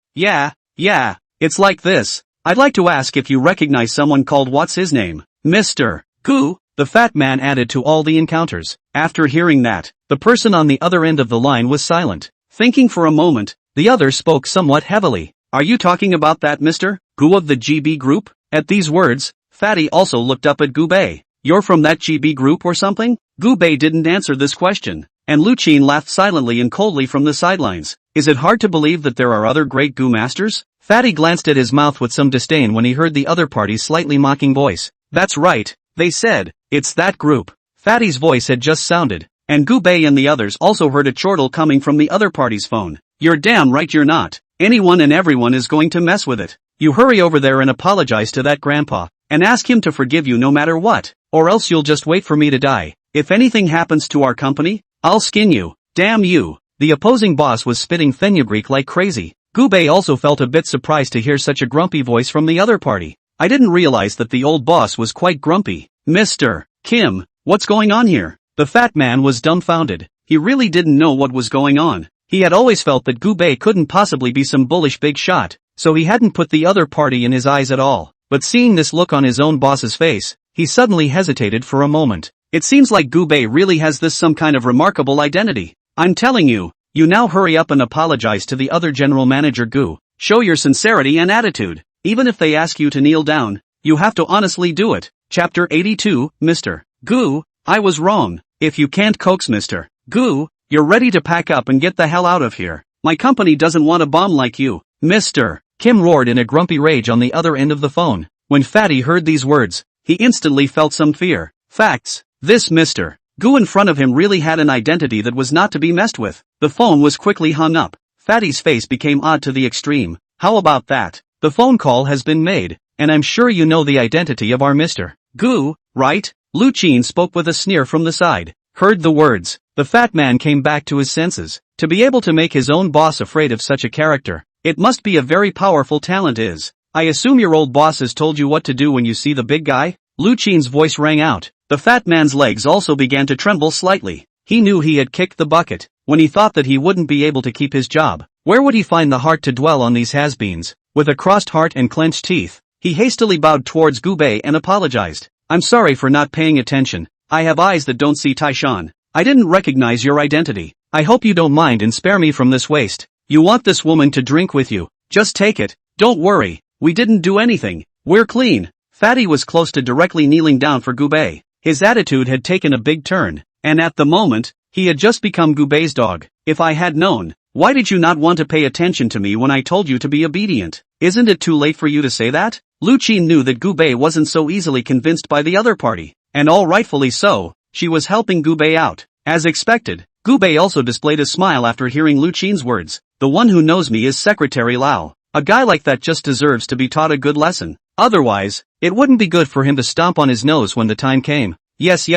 It's like this. I'd like to ask if you recognize someone called what's his name? Mr. Gu. The fat man added to all the encounters. After hearing that, the person on the other end of the line was silent. Thinking for a moment, the other spoke somewhat heavily. Are you talking about that Mr. Gu of the GB group? At these words, Fatty also looked up at Gubei. You're from that GB group or something? Gubei didn't answer this question, and Lu Qin laughed silently and coldly from the sidelines. Is it hard to believe that there are other great Gu masters? Fatty glanced at his mouth with some disdain when he heard the other party's slightly mocking voice. That's right, they said. It's that group. Fatty's voice had just sounded, and Gubei and the others also heard a chortle coming from the other party's phone. You're damn right you're not. Anyone and everyone is going to mess with it. You hurry over there and apologize to that grandpa, and ask him to forgive you no matter what, or else you'll just wait for me to die. If anything happens to our company, I'll skin you. Damn you. The opposing boss was spitting fenugreek like crazy. Gubei also felt a bit surprised to hear such a grumpy voice from the other party. I didn't realize that the old boss was quite grumpy. Mr. Kim, what's going on here? The fat man was dumbfounded. He really didn't know what was going on. He had always felt that Gubei couldn't possibly be some bullish big shot, so he hadn't put the other party in his eyes at all. But seeing this look on his own boss's face, he suddenly hesitated for a moment. It seems like Gubei really has this some kind of remarkable identity. I'm telling you, you now hurry up and apologize to the other general manager Gu. Show your sincerity and attitude. Even if they ask you to kneel down, you have to honestly do it. Chapter 82, Mr. Gu, I was wrong. If you can't coax Mr. Gu, you're ready to pack up and get the hell out of here. My company doesn't want a bomb like you. Mr. Kim roared in a grumpy rage on the other end of the phone. When Fatty heard these words, he instantly felt some fear. Facts. This Mr. Gu in front of him really had an identity that was not to be messed with. The phone was quickly hung up. Fatty's face became odd to the extreme. How about that? The phone call has been made, and I'm sure you know the identity of our Mr. Gu, right? Lu Qin spoke with a sneer from the side. Heard the words. The fat man came back to his senses. To be able to make his own boss afraid of such a character, it must be a very powerful talent is. I assume your old boss has told you what to do when you see the big guy? Lu Qin's voice rang out. The fat man's legs also began to tremble slightly. He knew he had kicked the bucket. When he thought that he wouldn't be able to keep his job, where would he find the heart to dwell on these has-beens? With a crossed heart and clenched teeth, he hastily bowed towards Gubei and apologized. I'm sorry for not paying attention. I have eyes that don't see, Taishan. I didn't recognize your identity. I hope you don't mind and spare me from this waste. You want this woman to drink with you? Just take it. Don't worry. We didn't do anything. We're clean. Fatty was close to directly kneeling down for Gubei. His attitude had taken a big turn, and at the moment, he had just become Gubei's dog. If I had known, why did you not want to pay attention to me when I told you to be obedient? Isn't it too late for you to say that? Lu Qin knew that Gubei wasn't so easily convinced by the other party, and all rightfully so. She was helping Gubei out. As expected, Gubei also displayed a smile after hearing Lu Qin's words. The one who knows me is Secretary Lao. A guy like that just deserves to be taught a good lesson. Otherwise, it wouldn't be good for him to stomp on his nose when the time came. Yes.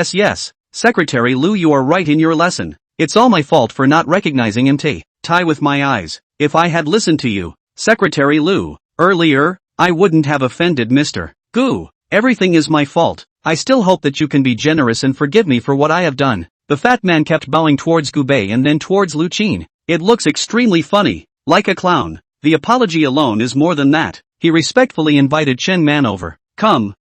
Secretary Lu, you are right in your lesson. It's all my fault for not recognizing him. Tai with my eyes. If I had listened to you, Secretary Lu, earlier, I wouldn't have offended Mr. Gu. Everything is my fault. I still hope that you can be generous and forgive me for what I have done. The fat man kept bowing towards Gubei and then towards Lu Qin. It looks extremely funny, like a clown. The apology alone is more than that. He respectfully invited Chen Man over. Come,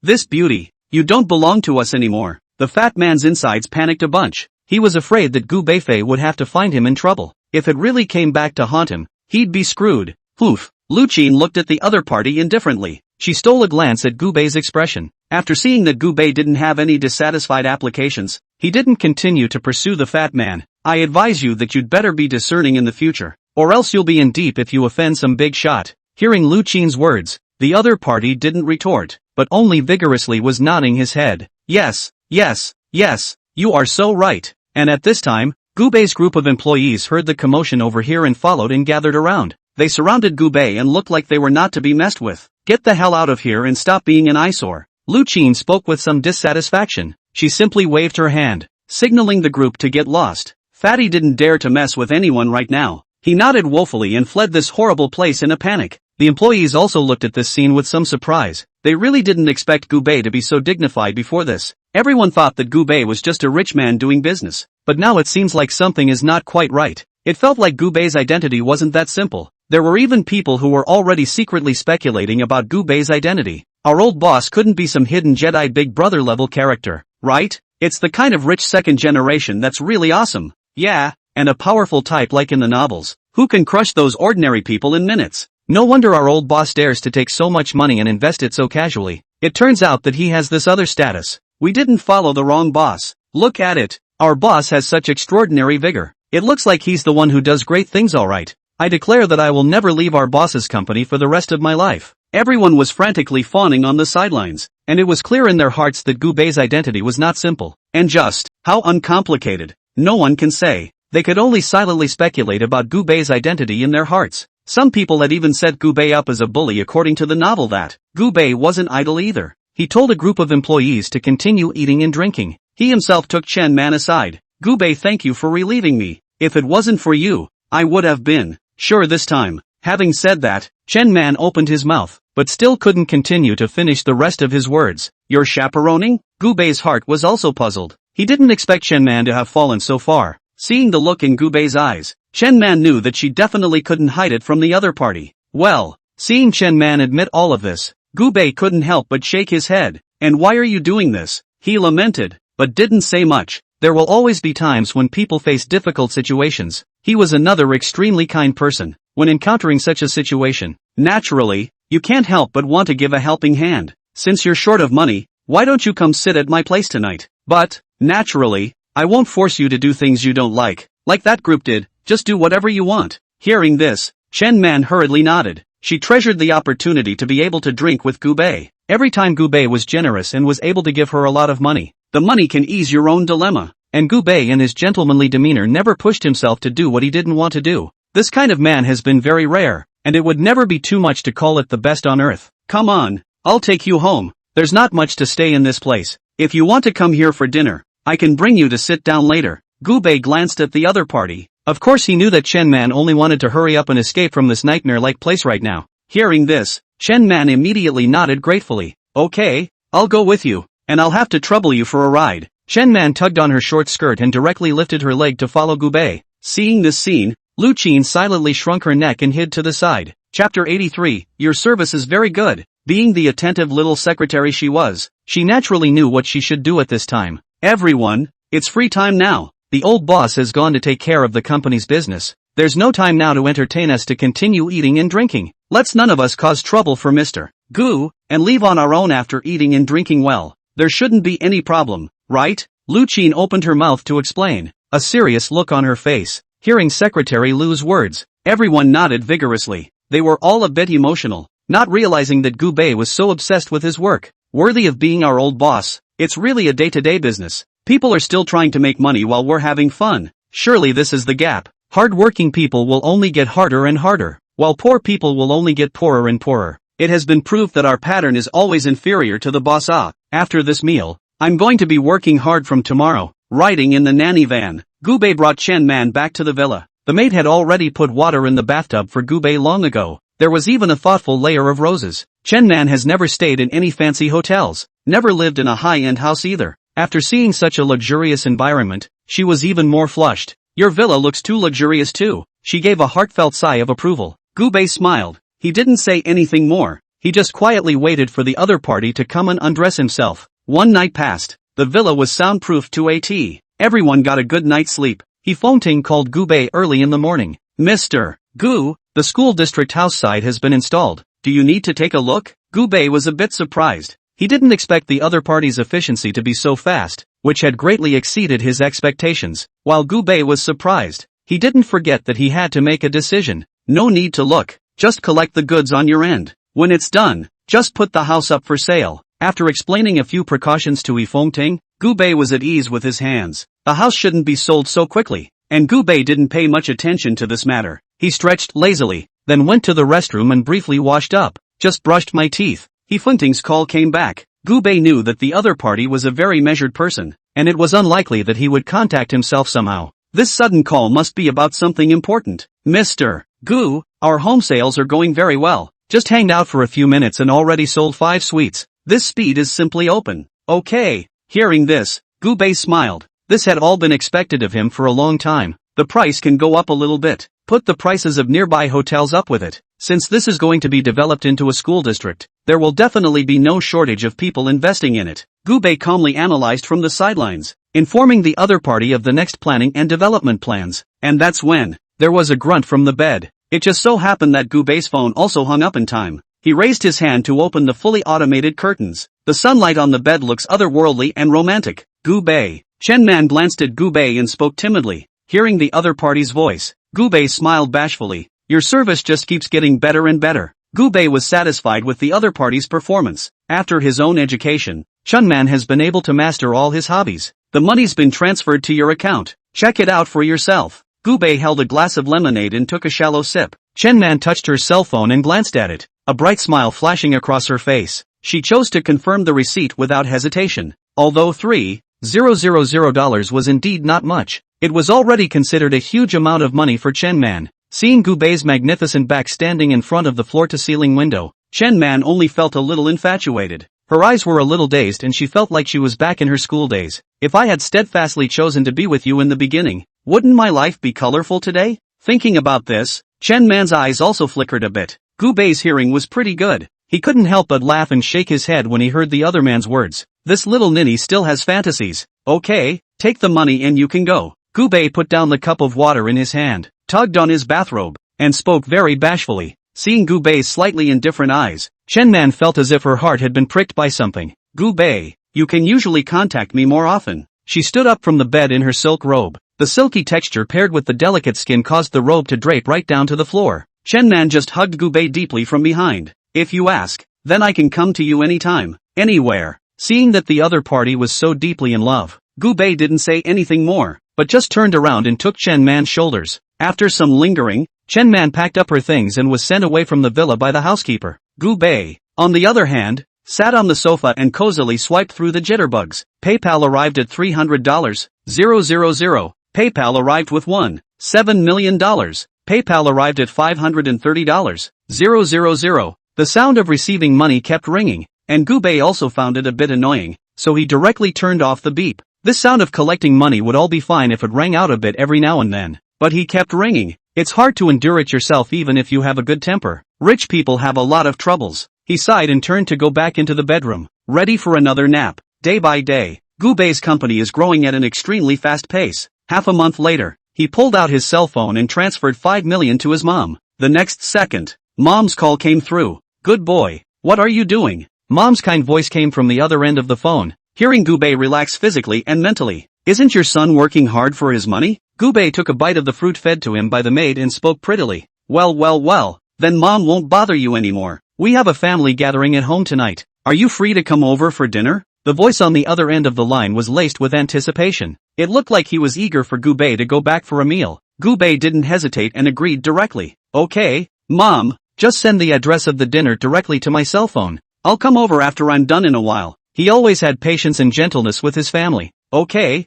this beauty. You don't belong to us anymore. The fat man's insides panicked a bunch. He was afraid that Gu Beifei would have to find him in trouble. If it really came back to haunt him, he'd be screwed. Poof. Lu Qin looked at the other party indifferently. She stole a glance at Gu Bei's expression. After seeing that Gu Bei didn't have any dissatisfied applications, he didn't continue to pursue the fat man. I advise you that you'd better be discerning in the future, or else you'll be in deep if you offend some big shot. Hearing Lu Qin's words, the other party didn't retort, but only vigorously was nodding his head. Yes, you are so right. And at this time, Gu Bei's group of employees heard the commotion over here and followed and gathered around. They surrounded Gu Bei and looked like they were not to be messed with. Get the hell out of here and stop being an eyesore. Lu Qin spoke with some dissatisfaction. She simply waved her hand, signaling the group to get lost. Fatty didn't dare to mess with anyone right now. He nodded woefully and fled this horrible place in a panic. The employees also looked at this scene with some surprise. They really didn't expect Gu Bei to be so dignified before this. Everyone thought that Gu Bei was just a rich man doing business. But now it seems like something is not quite right. It felt like Gu Bei's identity wasn't that simple. There were even people who were already secretly speculating about Gu Bei's identity. Our old boss couldn't be some hidden Jedi Big Brother level character, right? It's the kind of rich second generation that's really awesome. Yeah, and a powerful type like in the novels, who can crush those ordinary people in minutes. No wonder our old boss dares to take so much money and invest it so casually. It turns out that he has this other status. We didn't follow the wrong boss. Look at it. Our boss has such extraordinary vigor. It looks like he's the one who does great things, alright. I declare that I will never leave our boss's company for the rest of my life. Everyone was frantically fawning on the sidelines, and it was clear in their hearts that Gu Bei's identity was not simple, and just, how uncomplicated, no one can say. They could only silently speculate about Gu Bei's identity in their hearts. Some people had even set Gu Bei up as a bully according to the novel that. Gu Bei wasn't idle either. He told a group of employees to continue eating and drinking. He himself took Chen Man aside. Gu Bei, thank you for relieving me. If it wasn't for you, I would have been sure this time. Having said that, Chen Man opened his mouth, but still couldn't continue to finish the rest of his words. You're chaperoning? Gu Bei's heart was also puzzled. He didn't expect Chen Man to have fallen so far. Seeing the look in Gu Bei's eyes, Chen Man knew that she definitely couldn't hide it from the other party. Well, seeing Chen Man admit all of this, Gu Bei couldn't help but shake his head. And why are you doing this? He lamented, but didn't say much. There will always be times when people face difficult situations. He was another extremely kind person. When encountering such a situation, naturally, you can't help but want to give a helping hand. Since you're short of money, why don't you come sit at my place tonight? But, naturally, I won't force you to do things you don't like that group did. Just do whatever you want. Hearing this, Chen Man hurriedly nodded. She treasured the opportunity to be able to drink with Gu Bei. Every time Gu Bei was generous and was able to give her a lot of money, the money can ease your own dilemma. And Gu Bei in his gentlemanly demeanor never pushed himself to do what he didn't want to do. This kind of man has been very rare, and it would never be too much to call it the best on earth. Come on, I'll take you home. There's not much to stay in this place. If you want to come here for dinner, I can bring you to sit down later. Gu Bei glanced at the other party. Of course he knew that Chen Man only wanted to hurry up and escape from this nightmare-like place right now. Hearing this, Chen Man immediately nodded gratefully. Okay, I'll go with you, and I'll have to trouble you for a ride. Chen Man tugged on her short skirt and directly lifted her leg to follow Gu Bei. Seeing this scene, Lu Qin silently shrunk her neck and hid to the side. Chapter 83, Your service is very good. Being the attentive little secretary she was, she naturally knew what she should do at this time. Everyone, it's free time now. The old boss has gone to take care of the company's business. There's no time now to entertain us to continue eating and drinking. Let's none of us cause trouble for Mr. Gu, and leave on our own after eating and drinking well. There shouldn't be any problem, right? Lu Qin opened her mouth to explain, a serious look on her face. Hearing Secretary Lu's words, everyone nodded vigorously. They were all a bit emotional, not realizing that Gu Bei was so obsessed with his work. Worthy of being our old boss. It's really a day-to-day business. People are still trying to make money while we're having fun. Surely this is the gap. Hard-working people will only get harder and harder, while poor people will only get poorer and poorer. It has been proved that our pattern is always inferior to the boss. After this meal, I'm going to be working hard from tomorrow. Riding in the nanny van, Gu Bei brought Chen Man back to the villa. The maid had already put water in the bathtub for Gu Bei long ago. There was even a thoughtful layer of roses. Chen Man has never stayed in any fancy hotels, never lived in a high-end house either. After seeing such a luxurious environment, she was even more flushed. Your villa looks too luxurious too. She gave a heartfelt sigh of approval. Gu Bei smiled. He didn't say anything more. He just quietly waited for the other party to come and undress himself. One night passed. The villa was soundproofed to a T. Everyone got a good night's sleep. He Fengting called Gu Bei early in the morning. Mr. Gu, the school district house site has been installed. Do you need to take a look? Gu Bei was a bit surprised. He didn't expect the other party's efficiency to be so fast, which had greatly exceeded his expectations. While Gu Bei was surprised, he didn't forget that he had to make a decision. No need to look. Just collect the goods on your end. When it's done, just put the house up for sale. After explaining a few precautions to Fengting, Gu Bei was at ease with his hands. The house shouldn't be sold so quickly, and Gu Bei didn't pay much attention to this matter. He stretched lazily, then went to the restroom and briefly washed up. Just brushed my teeth. Fengting's call came back. Gu Bei knew that the other party was a very measured person, and it was unlikely that he would contact himself somehow. This sudden call must be about something important. Mr. Gu, our home sales are going very well. Just hanged out for a few minutes and already sold 5 suites. This speed is simply open. Okay. Hearing this, Gu Bei smiled. This had all been expected of him for a long time. The price can go up a little bit. Put the prices of nearby hotels up with it. Since this is going to be developed into a school district, there will definitely be no shortage of people investing in it. Gu Bei calmly analyzed from the sidelines, informing the other party of the next planning and development plans. And that's when there was a grunt from the bed. It just so happened that Gu Bei's phone also hung up in time. He raised his hand to open the fully automated curtains. The sunlight on the bed looks otherworldly and romantic. Gu Bei. Chen Man glanced at Gu Bei and spoke timidly. Hearing the other party's voice, Gu Bei smiled bashfully. Your service just keeps getting better and better. Gu Bei was satisfied with the other party's performance. After his own education, Chen Man has been able to master all his hobbies. The money's been transferred to your account. Check it out for yourself. Gu Bei held a glass of lemonade and took a shallow sip. Chen Man touched her cell phone and glanced at it, a bright smile flashing across her face. She chose to confirm the receipt without hesitation. Although $3,000 was indeed not much, it was already considered a huge amount of money for Chen Man. Seeing Gu Bei's magnificent back standing in front of the floor-to-ceiling window, Chen Man only felt a little infatuated. Her eyes were a little dazed and she felt like she was back in her school days. If I had steadfastly chosen to be with you in the beginning, wouldn't my life be colorful today? Thinking about this, Chen Man's eyes also flickered a bit. Gu Bei's hearing was pretty good. He couldn't help but laugh and shake his head when he heard the other man's words. This little ninny still has fantasies. Okay, take the money and you can go. Gu Bei put down the cup of water in his hand, tugged on his bathrobe, and spoke very bashfully. Seeing Gu Bei's slightly indifferent eyes, Chen Man felt as if her heart had been pricked by something. Gu Bei, you can usually contact me more often. She stood up from the bed in her silk robe. The silky texture paired with the delicate skin caused the robe to drape right down to the floor. Chen Man just hugged Gu Bei deeply from behind. If you ask, then I can come to you anytime, anywhere. Seeing that the other party was so deeply in love, Gu Bei didn't say anything more, but just turned around and took Chen Man's shoulders. After some lingering, Chen Man packed up her things and was sent away from the villa by the housekeeper. Gu Bei, on the other hand, sat on the sofa and cozily swiped through the jitterbugs. PayPal arrived at $300, 000. PayPal arrived with $7 million. PayPal arrived at $530, 000. The sound of receiving money kept ringing, and Gu Bei also found it a bit annoying, so he directly turned off the beep. This sound of collecting money would all be fine if it rang out a bit every now and then, but he kept ringing. It's hard to endure it yourself even if you have a good temper. Rich people have a lot of troubles. He sighed and turned to go back into the bedroom, ready for another nap. Day by day, Gubei's company is growing at an extremely fast pace. Half a month later, he pulled out his cell phone and transferred 5 million to his mom. The next second, Mom's call came through. Good boy, what are you doing? Mom's kind voice came from the other end of the phone. Hearing Gubei relax physically and mentally. Isn't your son working hard for his money? Gubei took a bite of the fruit fed to him by the maid and spoke prettily. Well, then Mom won't bother you anymore. We have a family gathering at home tonight. Are you free to come over for dinner? The voice on the other end of the line was laced with anticipation. It looked like he was eager for Gubei to go back for a meal. Gubei didn't hesitate and agreed directly. Okay, Mom, just send the address of the dinner directly to my cell phone. I'll come over after I'm done in a while. He always had patience and gentleness with his family. Okay,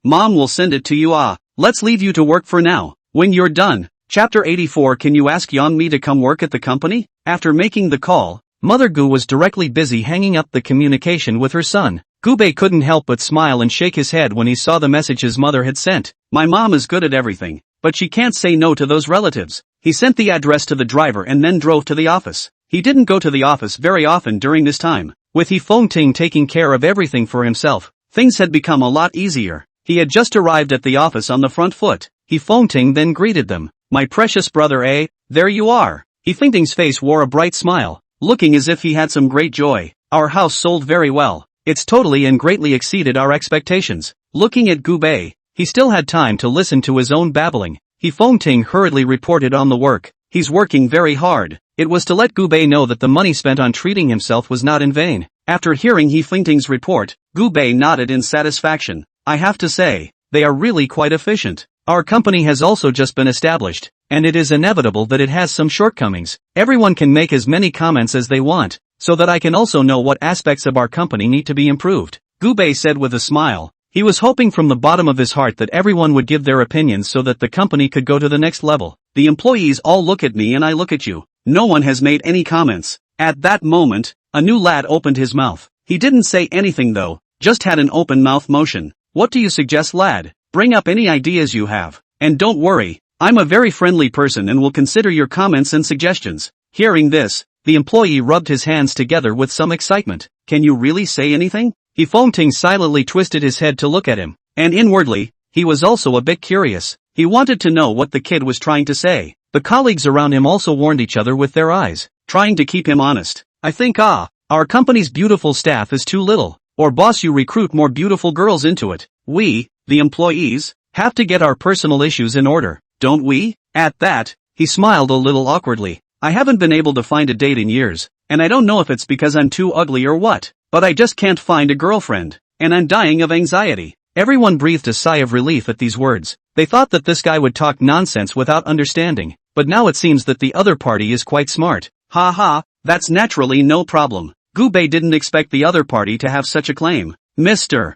Mom will send it to you. Let's leave you to work for now. When you're done. Chapter 84. Can you ask Yeonmi to come work at the company? After making the call, Mother Gu was directly busy hanging up the communication with her son. Gubei couldn't help but smile and shake his head when he saw the message his mother had sent. My mom is good at everything, but she can't say no to those relatives. He sent the address to the driver and then drove to the office. He didn't go to the office very often during this time. With He Feng-ting taking care of everything for himself, things had become a lot easier. He had just arrived at the office on the front foot. He Feng-ting then greeted them. My precious brother, there you are. He Feng-ting's face wore a bright smile, looking as if he had some great joy. Our house sold very well. It's totally and greatly exceeded our expectations. Looking at Gubei, he still had time to listen to his own babbling. He Feng-ting hurriedly reported on the work. He's working very hard. It was to let Gubei know that the money spent on treating himself was not in vain. After hearing He Feng-ting's report, Gubei nodded in satisfaction. I have to say, they are really quite efficient. Our company has also just been established, and it is inevitable that it has some shortcomings. Everyone can make as many comments as they want, so that I can also know what aspects of our company need to be improved. Gubei said with a smile. He was hoping from the bottom of his heart that everyone would give their opinions so that the company could go to the next level. The employees all look at me and I look at you. No one has made any comments. At that moment, a new lad opened his mouth. He didn't say anything though, just had an open mouth motion. What do you suggest, lad? Bring up any ideas you have. And don't worry, I'm a very friendly person and will consider your comments and suggestions. Hearing this, the employee rubbed his hands together with some excitement. Can you really say anything? He Feng-ting silently twisted his head to look at him, and inwardly, he was also a bit curious. He wanted to know what the kid was trying to say. The colleagues around him also warned each other with their eyes, trying to keep him honest. I think our company's beautiful staff is too little. Or boss, you recruit more beautiful girls into it. We, the employees, have to get our personal issues in order, don't we? At that, he smiled a little awkwardly. I haven't been able to find a date in years, and I don't know if it's because I'm too ugly or what, but I just can't find a girlfriend, and I'm dying of anxiety. Everyone breathed a sigh of relief at these words. They thought that this guy would talk nonsense without understanding, but now it seems that the other party is quite smart. That's naturally no problem. Gubei didn't expect the other party to have such a claim. Mr.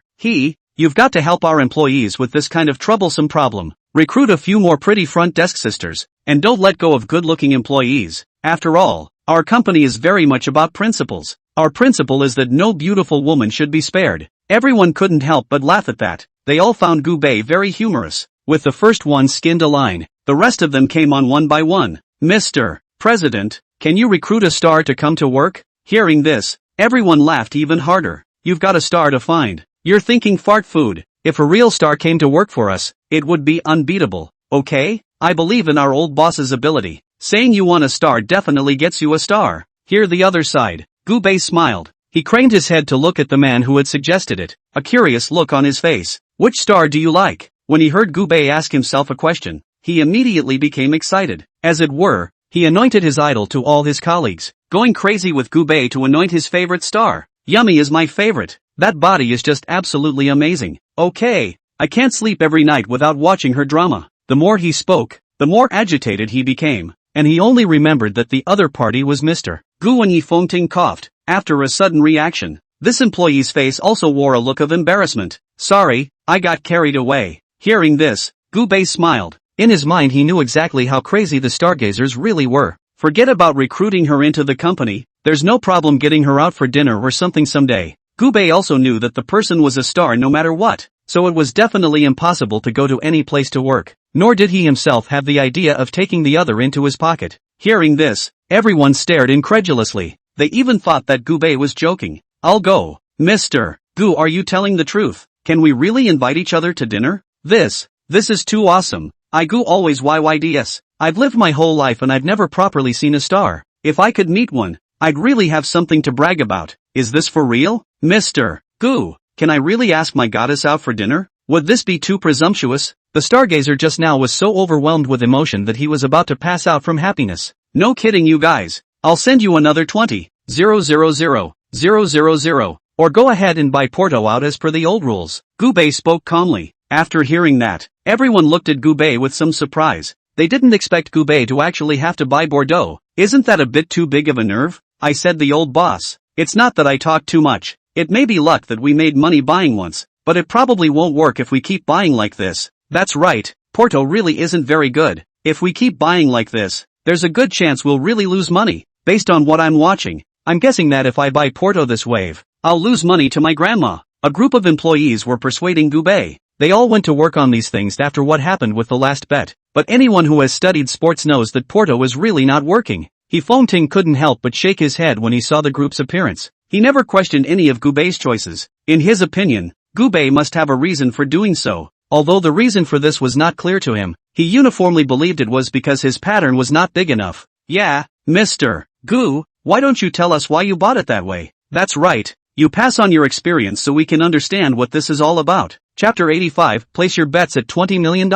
You've got to help our employees with this kind of troublesome problem. Recruit a few more pretty front desk sisters, and don't let go of good-looking employees. After all, our company is very much about principles. Our principle is that no beautiful woman should be spared. Everyone couldn't help but laugh at that. They all found Gubei very humorous. With the first one skinned a line, the rest of them came on one by one. Mr. President, can you recruit a star to come to work? Hearing this, everyone laughed even harder. You've got a star to find. You're thinking fart food. If a real star came to work for us, it would be unbeatable. Okay? I believe in our old boss's ability. Saying you want a star definitely gets you a star. Hear the other side. Gubei smiled. He craned his head to look at the man who had suggested it, a curious look on his face. Which star do you like? When he heard Gubei ask himself a question, he immediately became excited. As it were, he anointed his idol to all his colleagues, going crazy with Gubei to anoint his favorite star. Yummy is my favorite. That body is just absolutely amazing. Okay, I can't sleep every night without watching her drama. The more he spoke, the more agitated he became, and he only remembered that the other party was Mr. Gu when He Feng-ting coughed, after a sudden reaction. This employee's face also wore a look of embarrassment. Sorry, I got carried away. Hearing this, Gubei smiled. In his mind he knew exactly how crazy the stargazers really were. Forget about recruiting her into the company, there's no problem getting her out for dinner or something someday. Gubei also knew that the person was a star no matter what, so it was definitely impossible to go to any place to work. Nor did he himself have the idea of taking the other into his pocket. Hearing this, everyone stared incredulously. They even thought that Gubei was joking. I'll go. Mr. Gu, are you telling the truth? Can we really invite each other to dinner? This is too awesome. I Gu always YYDS. I've lived my whole life and I've never properly seen a star. If I could meet one, I'd really have something to brag about. Is this for real? Mr. Gu, can I really ask my goddess out for dinner? Would this be too presumptuous? The stargazer just now was so overwhelmed with emotion that he was about to pass out from happiness. No kidding, you guys. I'll send you another 20,000,000, or go ahead and buy Porto out as per the old rules. Gubei spoke calmly. After hearing that, everyone looked at Gubei with some surprise. They didn't expect Gubei to actually have to buy Bordeaux. Isn't that a bit too big of a nerve? I said, the old boss. It's not that I talk too much. It may be luck that we made money buying once, but it probably won't work if we keep buying like this. That's right, Porto really isn't very good. If we keep buying like this, there's a good chance we'll really lose money. Based on what I'm watching, I'm guessing that if I buy Porto this wave, I'll lose money to my grandma. A group of employees were persuading Gubei. They all went to work on these things after what happened with the last bet. But anyone who has studied sports knows that Porto is really not working. Fengting couldn't help but shake his head when he saw the group's appearance. He never questioned any of Gubei's choices. In his opinion, Gubei must have a reason for doing so. Although the reason for this was not clear to him, he uniformly believed it was because his pattern was not big enough. Yeah, Mr. Gu, why don't you tell us why you bought it that way? That's right. You pass on your experience so we can understand what this is all about. Chapter 85, place your bets at $20 million.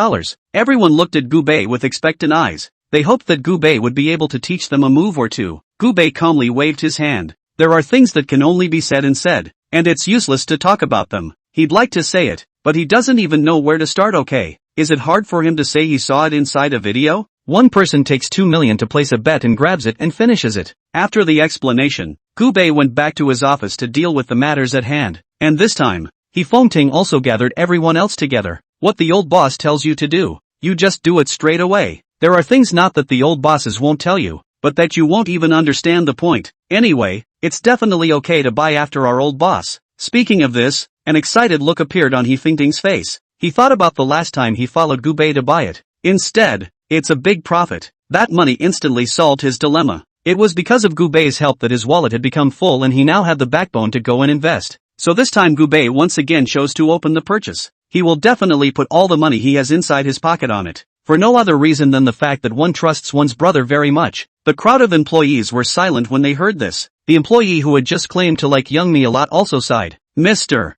Everyone looked at Gubei with expectant eyes. They hoped that Gubei would be able to teach them a move or two. Gubei calmly waved his hand. There are things that can only be said, and it's useless to talk about them. He'd like to say it, but he doesn't even know where to start. Okay, is it hard for him to say he saw it inside a video? One person takes 2 million to place a bet and grabs it and finishes it. After the explanation, Gubei went back to his office to deal with the matters at hand, and this time, Fengting also gathered everyone else together. What the old boss tells you to do, you just do it straight away. There are things not that the old bosses won't tell you, but that you won't even understand the point. Anyway, it's definitely okay to buy after our old boss. Speaking of this, an excited look appeared on Fengting's face. He thought about the last time he followed Gubei to buy it. Instead, it's a big profit. That money instantly solved his dilemma. It was because of Gubei's help that his wallet had become full and he now had the backbone to go and invest. So this time Gubei once again chose to open the purchase. He will definitely put all the money he has inside his pocket on it, for no other reason than the fact that one trusts one's brother very much. The crowd of employees were silent when they heard this. The employee who had just claimed to like Young Mi a lot also sighed. Mr.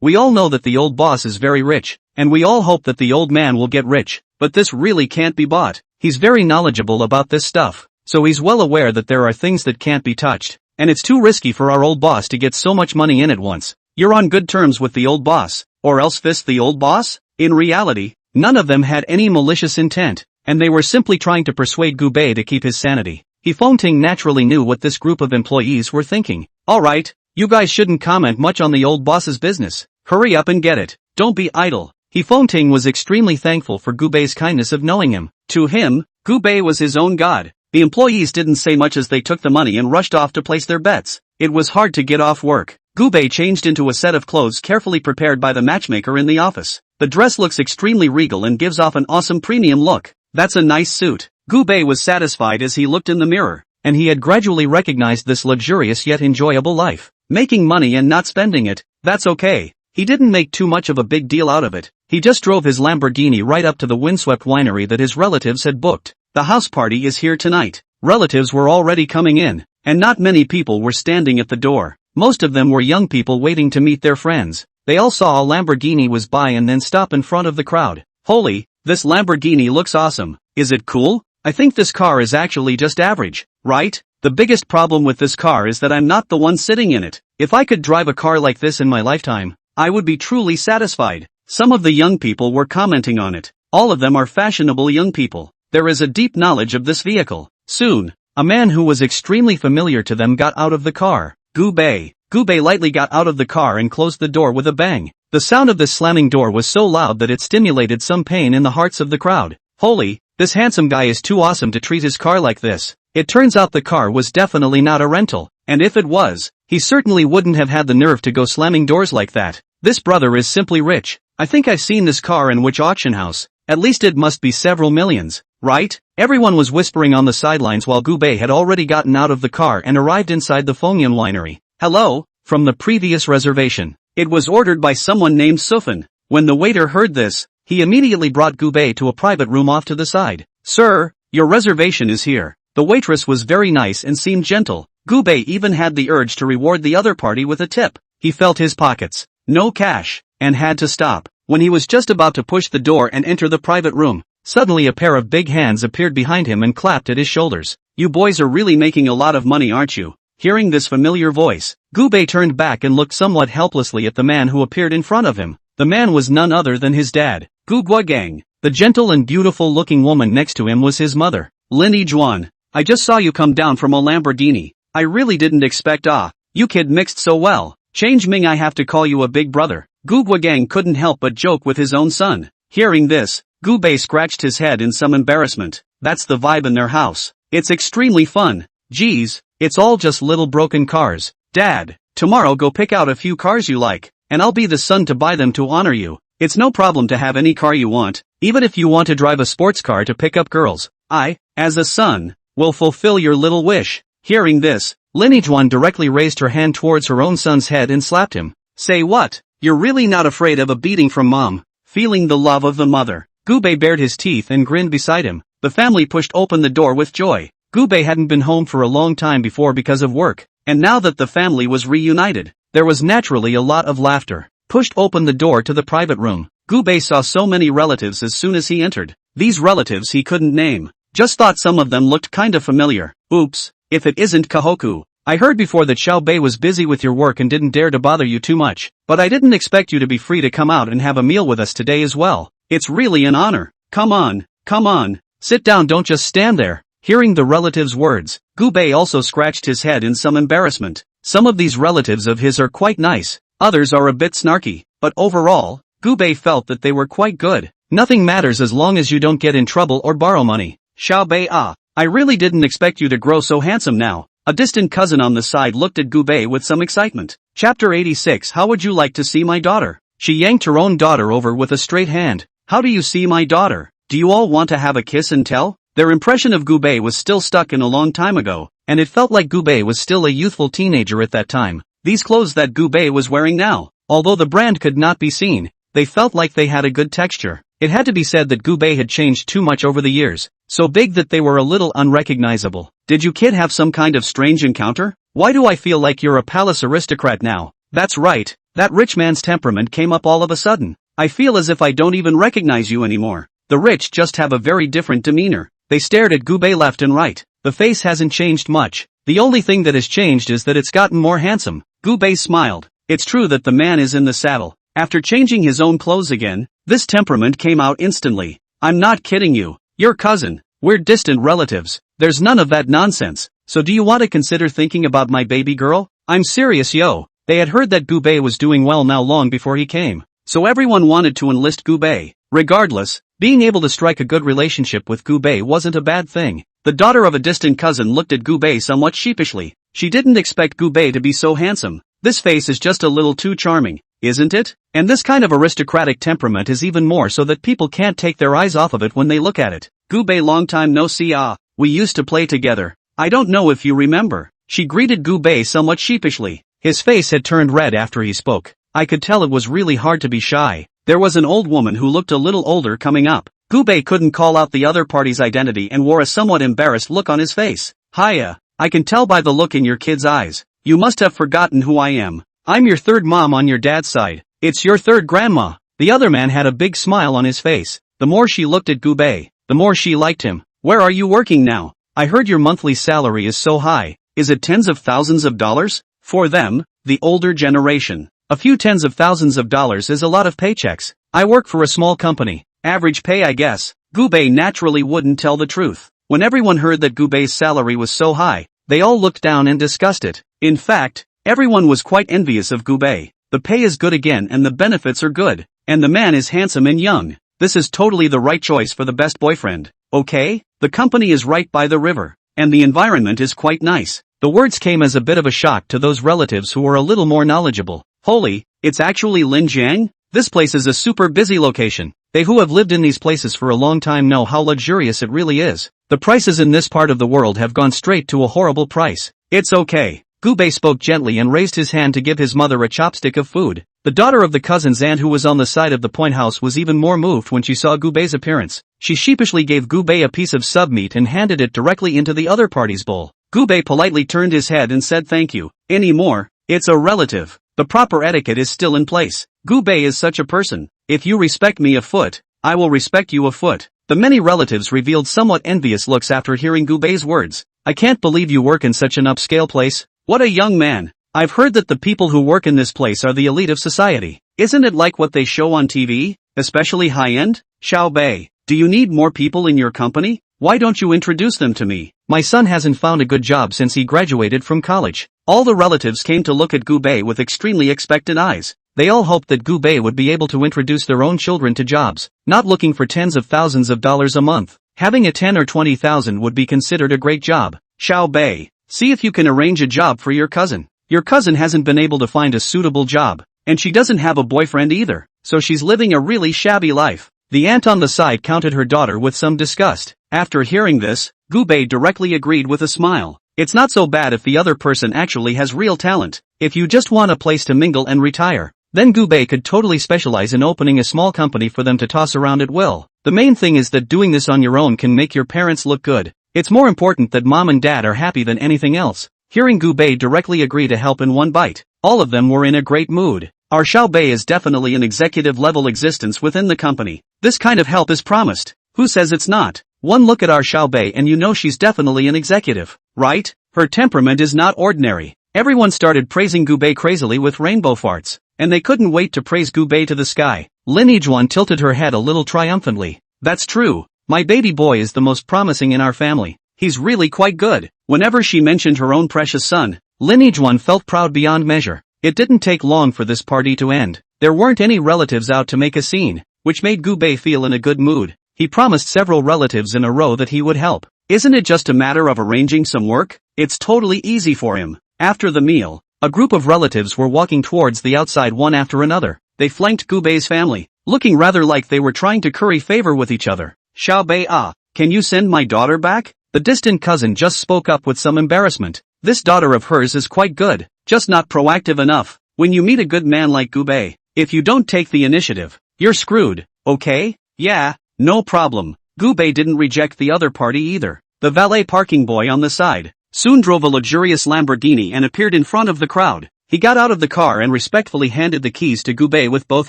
We all know that the old boss is very rich, and we all hope that the old man will get rich, but this really can't be bought. He's very knowledgeable about this stuff, so he's well aware that there are things that can't be touched, and it's too risky for our old boss to get so much money in at once. You're on good terms with the old boss, or else fist the old boss? In reality, none of them had any malicious intent, and they were simply trying to persuade Gubei to keep his sanity. Fengting naturally knew what this group of employees were thinking. Alright, you guys shouldn't comment much on the old boss's business. Hurry up and get it. Don't be idle. Fengting was extremely thankful for Gubei's kindness of knowing him. To him, Gubei was his own god. The employees didn't say much as they took the money and rushed off to place their bets. It was hard to get off work. Gubei changed into a set of clothes carefully prepared by the matchmaker in the office. The dress looks extremely regal and gives off an awesome premium look. That's a nice suit. Gubei was satisfied as he looked in the mirror, and he had gradually recognized this luxurious yet enjoyable life. Making money and not spending it, that's okay. He didn't make too much of a big deal out of it. He just drove his Lamborghini right up to the windswept winery that his relatives had booked. The house party is here tonight. Relatives were already coming in, and not many people were standing at the door. Most of them were young people waiting to meet their friends. They all saw a Lamborghini was by and then stop in front of the crowd. Holy, this Lamborghini looks awesome. Is it cool? I think this car is actually just average, right? The biggest problem with this car is that I'm not the one sitting in it. If I could drive a car like this in my lifetime, I would be truly satisfied. Some of the young people were commenting on it. All of them are fashionable young people. There is a deep knowledge of this vehicle. Soon, a man who was extremely familiar to them got out of the car. Gubei lightly got out of the car and closed the door with a bang. The sound of this slamming door was so loud that it stimulated some pain in the hearts of the crowd. Holy, this handsome guy is too awesome to treat his car like this. It turns out the car was definitely not a rental, and if it was, he certainly wouldn't have had the nerve to go slamming doors like that. This brother is simply rich. I think I've seen this car in which auction house. At least it must be several millions, right? Everyone was whispering on the sidelines while Gubei had already gotten out of the car and arrived inside the Fongyan winery. Hello, from the previous reservation. It was ordered by someone named Sufan. When the waiter heard this, he immediately brought Gubei to a private room off to the side. Sir, your reservation is here. The waitress was very nice and seemed gentle. Gubei even had the urge to reward the other party with a tip. He felt his pockets. No cash, and had to stop. When he was just about to push the door and enter the private room, suddenly a pair of big hands appeared behind him and clapped at his shoulders. You boys are really making a lot of money, aren't you? Hearing this familiar voice, Gubei turned back and looked somewhat helplessly at the man who appeared in front of him. The man was none other than his dad, Gu Guogang. The gentle and beautiful-looking woman next to him was his mother, Lin Yijuan. I just saw you come down from a Lamborghini. I really didn't expect you kid mixed so well. Change Ming, I have to call you a big brother. Gu Guogang couldn't help but joke with his own son. Hearing this, Gubei scratched his head in some embarrassment. That's the vibe in their house. It's extremely fun. Geez, it's all just little broken cars. Dad, tomorrow go pick out a few cars you like, and I'll be the son to buy them to honor you. It's no problem to have any car you want, even if you want to drive a sports car to pick up girls. I, as a son, will fulfill your little wish. Hearing this, Lin Yijuan directly raised her hand towards her own son's head and slapped him. Say what? You're really not afraid of a beating from mom? Feeling the love of the mother, Gubei bared his teeth and grinned beside him. The family pushed open the door with joy. Gubei hadn't been home for a long time before because of work, and now that the family was reunited, there was naturally a lot of laughter. Pushed open the door to the private room, Gubei saw so many relatives as soon as he entered. These relatives he couldn't name. Just thought some of them looked kinda familiar. Oops, if it isn't Kahoku. I heard before that Xiao Bei was busy with your work and didn't dare to bother you too much, but I didn't expect you to be free to come out and have a meal with us today as well. It's really an honor. Come on, sit down, don't just stand there. Hearing the relatives' words, Gubei also scratched his head in some embarrassment. Some of these relatives of his are quite nice, others are a bit snarky, but overall, Gubei felt that they were quite good. Nothing matters as long as you don't get in trouble or borrow money. Xiao Bei, I really didn't expect you to grow so handsome now. A distant cousin on the side looked at Gubei with some excitement. Chapter 86. How would you like to see my daughter? She yanked her own daughter over with a straight hand. How do you see my daughter? Do you all want to have a kiss and tell? Their impression of Gubei was still stuck in a long time ago, and it felt like Gubei was still a youthful teenager at that time. These clothes that Gubei was wearing now, although the brand could not be seen, they felt like they had a good texture. It had to be said that Gubei had changed too much over the years, so big that they were a little unrecognizable. Did you kid have some kind of strange encounter? Why do I feel like you're a palace aristocrat now? That's right, that rich man's temperament came up all of a sudden. I feel as if I don't even recognize you anymore. The rich just have a very different demeanor. They stared at Gubei left and right. The face hasn't changed much. The only thing that has changed is that it's gotten more handsome. Gubei smiled. It's true that the man is in the saddle. After changing his own clothes again, this temperament came out instantly. I'm not kidding you. Your cousin. We're distant relatives. There's none of that nonsense. So do you want to consider thinking about my baby girl? I'm serious, yo. They had heard that Gubei was doing well now long before he came. So everyone wanted to enlist Gubei. Regardless, being able to strike a good relationship with Gubei wasn't a bad thing. The daughter of a distant cousin looked at Gubei somewhat sheepishly. She didn't expect Gubei to be so handsome. This face is just a little too charming, isn't it? And this kind of aristocratic temperament is even more so that people can't take their eyes off of it when they look at it. Gubei, long time no see, we used to play together. I don't know if you remember. She greeted Gubei somewhat sheepishly. His face had turned red after he spoke. I could tell it was really hard to be shy. There was an old woman who looked a little older coming up. Gubei couldn't call out the other party's identity and wore a somewhat embarrassed look on his face. Hiya, I can tell by the look in your kid's eyes. You must have forgotten who I am. I'm your third mom on your dad's side. It's your third grandma. The other man had a big smile on his face. The more she looked at Gubei, the more she liked him. Where are you working now? I heard your monthly salary is so high. Is it tens of thousands of dollars? For them, the older generation, a few tens of thousands of dollars is a lot of paychecks. I work for a small company. Average pay, I guess. Gubei naturally wouldn't tell the truth. When everyone heard that Gubei's salary was so high, they all looked down and discussed it. In fact, everyone was quite envious of Gubei. The pay is good again and the benefits are good. And the man is handsome and young. This is totally the right choice for the best boyfriend. Okay? The company is right by the river. And the environment is quite nice. The words came as a bit of a shock to those relatives who were a little more knowledgeable. Holy, it's actually Lin Jiang? This place is a super busy location. They who have lived in these places for a long time know how luxurious it really is. The prices in this part of the world have gone straight to a horrible price. It's okay. Gubei spoke gently and raised his hand to give his mother a chopstick of food. The daughter of the cousin's aunt who was on the side of the point house was even more moved when she saw Gubei's appearance. She sheepishly gave Gubei a piece of sub meat and handed it directly into the other party's bowl. Gubei politely turned his head and said thank you. Anymore, it's a relative. The proper etiquette is still in place. Gubei is such a person. If you respect me a foot, I will respect you a foot. The many relatives revealed somewhat envious looks after hearing Gubei's words. I can't believe you work in such an upscale place. What a young man. I've heard that the people who work in this place are the elite of society. Isn't it like what they show on TV? Especially high-end? Xiao Bei, do you need more people in your company? Why don't you introduce them to me? My son hasn't found a good job since he graduated from college. All the relatives came to look at Gubei with extremely expectant eyes. They all hoped that Gubei would be able to introduce their own children to jobs, not looking for tens of thousands of dollars a month. Having a 10 or 20,000 would be considered a great job. Xiao Bei, see if you can arrange a job for your cousin. Your cousin hasn't been able to find a suitable job, and she doesn't have a boyfriend either, so she's living a really shabby life. The aunt on the side counted her daughter with some disgust. After hearing this, Gubei directly agreed with a smile. It's not so bad if the other person actually has real talent. If you just want a place to mingle and retire, then Gubei could totally specialize in opening a small company for them to toss around at will. The main thing is that doing this on your own can make your parents look good. It's more important that mom and dad are happy than anything else. Hearing Gubei directly agree to help in one bite, all of them were in a great mood. Our Xiao Bei is definitely an executive-level existence within the company. This kind of help is promised. Who says it's not? One look at our Xiao Bei and you know she's definitely an executive, right? Her temperament is not ordinary. Everyone started praising Gubei crazily with rainbow farts, and they couldn't wait to praise Gubei to the sky. Lin Yijuan tilted her head a little triumphantly. That's true. My baby boy is the most promising in our family. He's really quite good. Whenever she mentioned her own precious son, Lin Yijuan felt proud beyond measure. It didn't take long for this party to end. There weren't any relatives out to make a scene, which made Gubei feel in a good mood. He promised several relatives in a row that he would help. Isn't it just a matter of arranging some work? It's totally easy for him. After the meal, a group of relatives were walking towards the outside one after another. They flanked Gubei's family, looking rather like they were trying to curry favor with each other. Xiao Bei, can you send my daughter back? The distant cousin just spoke up with some embarrassment. This daughter of hers is quite good, just not proactive enough. When you meet a good man like Gubei, if you don't take the initiative, you're screwed, okay? Yeah, no problem. Gubei didn't reject the other party either. The valet parking boy on the side soon drove a luxurious Lamborghini and appeared in front of the crowd. He got out of the car and respectfully handed the keys to Gubei with both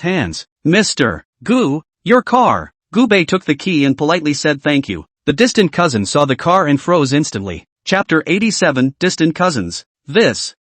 hands. Mr. Gu, your car. Gubei took the key and politely said thank you. The distant cousin saw the car and froze instantly. Chapter 87, Distant Cousins.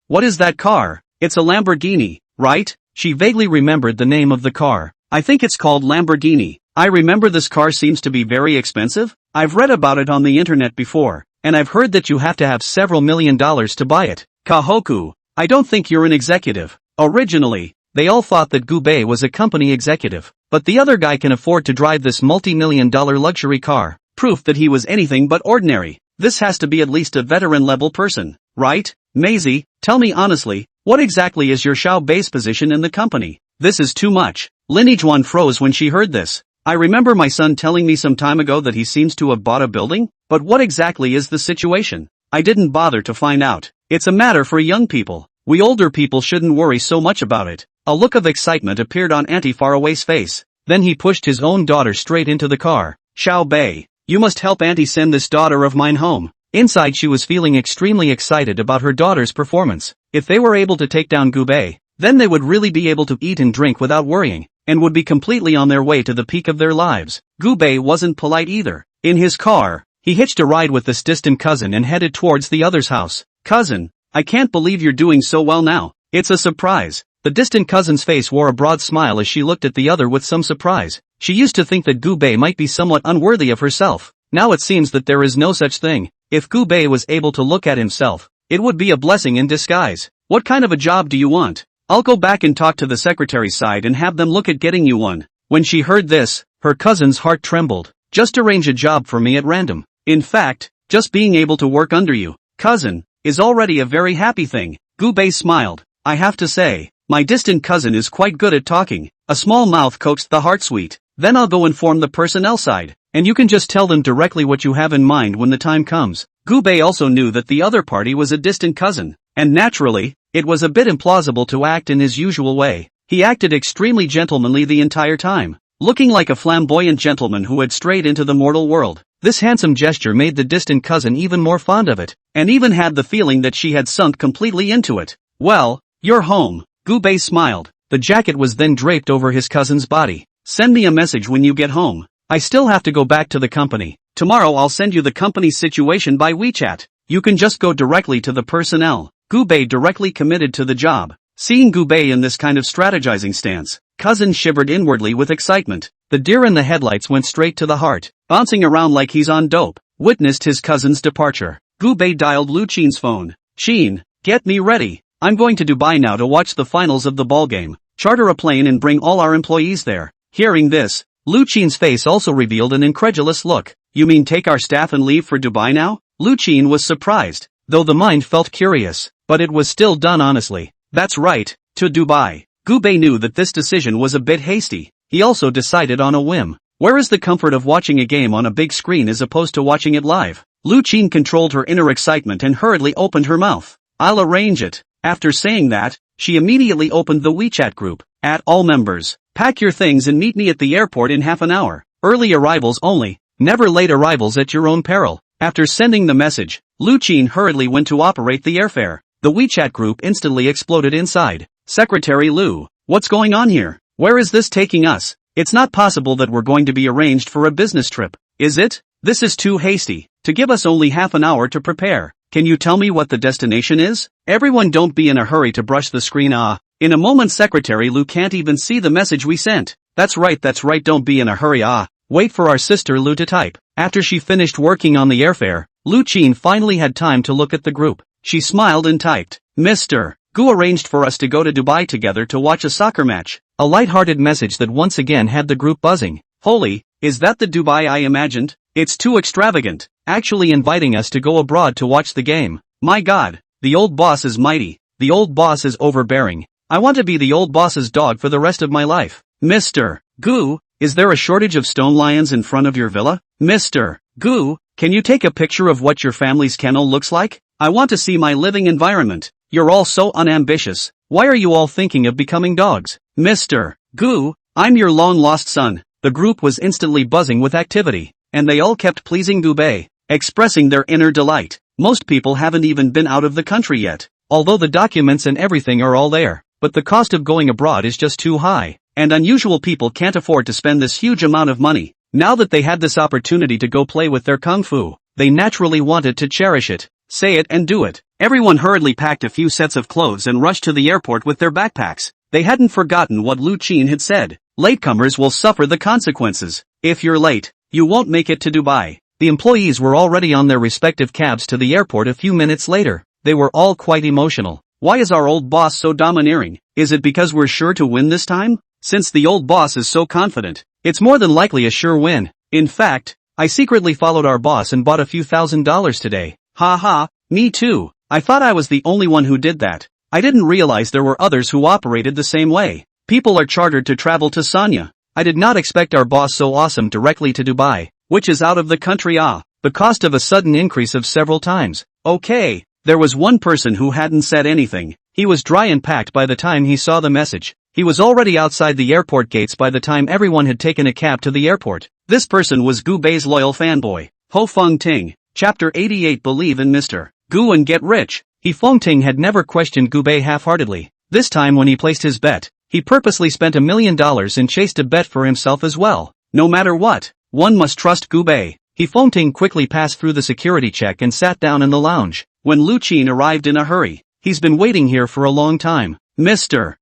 What is that car? It's a Lamborghini, right? She vaguely remembered the name of the car. I think it's called Lamborghini. I remember this car seems to be very expensive. I've read about it on the internet before, and I've heard that you have to have several $1 million to buy it. Kahoku, I don't think you're an executive. Originally, they all thought that Gubei was a company executive, but the other guy can afford to drive this multi-million-dollar luxury car. Proof that he was anything but ordinary. This has to be at least a veteran-level person, right? Maisie, tell me honestly, what exactly is your Xiao Bei's position in the company? This is too much. Lin Yijuan froze when she heard this. I remember my son telling me some time ago that he seems to have bought a building, but what exactly is the situation? I didn't bother to find out. It's a matter for young people. We older people shouldn't worry so much about it. A look of excitement appeared on Auntie Faraway's face. Then he pushed his own daughter straight into the car. Xiao Bei, you must help Auntie send this daughter of mine home. Inside she was feeling extremely excited about her daughter's performance. If they were able to take down Gubei, then they would really be able to eat and drink without worrying, and would be completely on their way to the peak of their lives. Gubei wasn't polite either. In his car, he hitched a ride with this distant cousin and headed towards the other's house. Cousin, I can't believe you're doing so well now. It's a surprise. The distant cousin's face wore a broad smile as she looked at the other with some surprise. She used to think that Gubei might be somewhat unworthy of herself. Now it seems that there is no such thing. If Gubei was able to look at himself, it would be a blessing in disguise. What kind of a job do you want? I'll go back and talk to the secretary's side and have them look at getting you one. When she heard this, her cousin's heart trembled. Just arrange a job for me at random. In fact, just being able to work under you, cousin, is already a very happy thing. Gubei smiled. I have to say, my distant cousin is quite good at talking. A small mouth coaxed the heart sweet. Then I'll go inform the personnel side, and you can just tell them directly what you have in mind when the time comes. Gu Bei also knew that the other party was a distant cousin, and naturally, it was a bit implausible to act in his usual way. He acted extremely gentlemanly the entire time, looking like a flamboyant gentleman who had strayed into the mortal world. This handsome gesture made the distant cousin even more fond of it, and even had the feeling that she had sunk completely into it. Well, you're home. Gu Bei smiled. The jacket was then draped over his cousin's body. Send me a message when you get home. I still have to go back to the company. Tomorrow I'll send you the company's situation by WeChat. You can just go directly to the personnel. Gu Bei directly committed to the job. Seeing Gu Bei in this kind of strategizing stance, cousin shivered inwardly with excitement. The deer in the headlights went straight to the heart, bouncing around like he's on dope. Witnessed his cousin's departure. Gu Bei dialed Lu Qin's phone. Qin, get me ready. I'm going to Dubai now to watch the finals of the ballgame. Charter a plane and bring all our employees there. Hearing this, Lu Qin's face also revealed an incredulous look. You mean take our staff and leave for Dubai now? Lu Qin was surprised, though the mind felt curious, but it was still done honestly. That's right, to Dubai. Gu Bei knew that this decision was a bit hasty. He also decided on a whim. Where is the comfort of watching a game on a big screen as opposed to watching it live? Lu Qin controlled her inner excitement and hurriedly opened her mouth. I'll arrange it. After saying that, she immediately opened the WeChat group. At all members, pack your things and meet me at the airport in half an hour. Early arrivals only, never late arrivals at your own peril. After sending the message, Lu Qin hurriedly went to operate the airfare. The WeChat group instantly exploded inside. Secretary Lu, what's going on here? Where is this taking us? It's not possible that we're going to be arranged for a business trip, is it? This is too hasty. To give us only half an hour to prepare. Can you tell me what the destination is? Everyone don't be in a hurry to brush the screen. In a moment Secretary Lu can't even see the message we sent. That's right, don't be in a hurry. Wait for our sister Lu to type. After she finished working on the airfare, Lu Qin finally had time to look at the group. She smiled and typed, Mr. Gu arranged for us to go to Dubai together to watch a soccer match. A light-hearted message that once again had the group buzzing. Holy, is that the Dubai I imagined? It's too extravagant. Actually inviting us to go abroad to watch the game. My god, the old boss is mighty. The old boss is overbearing. I want to be the old boss's dog for the rest of my life. Mr. Gu, is there a shortage of stone lions in front of your villa? Mr. Gu, can you take a picture of what your family's kennel looks like? I want to see my living environment. You're all so unambitious. Why are you all thinking of becoming dogs? Mr. Gu, I'm your long-lost son. The group was instantly buzzing with activity, and they all kept pleasing Gu Bei, expressing their inner delight. Most people haven't even been out of the country yet, although the documents and everything are all there, but the cost of going abroad is just too high, and unusual people can't afford to spend this huge amount of money. Now that they had this opportunity to go play with their kung fu, they naturally wanted to cherish it, say it and do it. Everyone hurriedly packed a few sets of clothes and rushed to the airport with their backpacks. They hadn't forgotten what Lu Qin had said. Latecomers will suffer the consequences. If you're late, you won't make it to Dubai. The employees were already on their respective cabs to the airport a few minutes later. They were all quite emotional. Why is our old boss so domineering? Is it because we're sure to win this time? Since the old boss is so confident, it's more than likely a sure win. In fact, I secretly followed our boss and bought a few $1,000s today. Ha, me too. I thought I was the only one who did that. I didn't realize there were others who operated the same way. People are chartered to travel to Sanya. I did not expect our boss so awesome directly to Dubai, which is out of the country. The cost of a sudden increase of several times. Okay, there was one person who hadn't said anything. He was dry and packed by the time he saw the message. He was already outside the airport gates by the time everyone had taken a cab to the airport. This person was Gu Bei's loyal fanboy, Ho Feng Ting. Chapter 88. Believe in Mr. Gu and get rich. He Feng Ting had never questioned Gu Bei half-heartedly. This time when he placed his bet, he purposely spent $1 million and chased a bet for himself as well. No matter what, one must trust Gu Bei. He Feng Ting quickly passed through the security check and sat down in the lounge. When Lu Qin arrived in a hurry, he's been waiting here for a long time. Mr.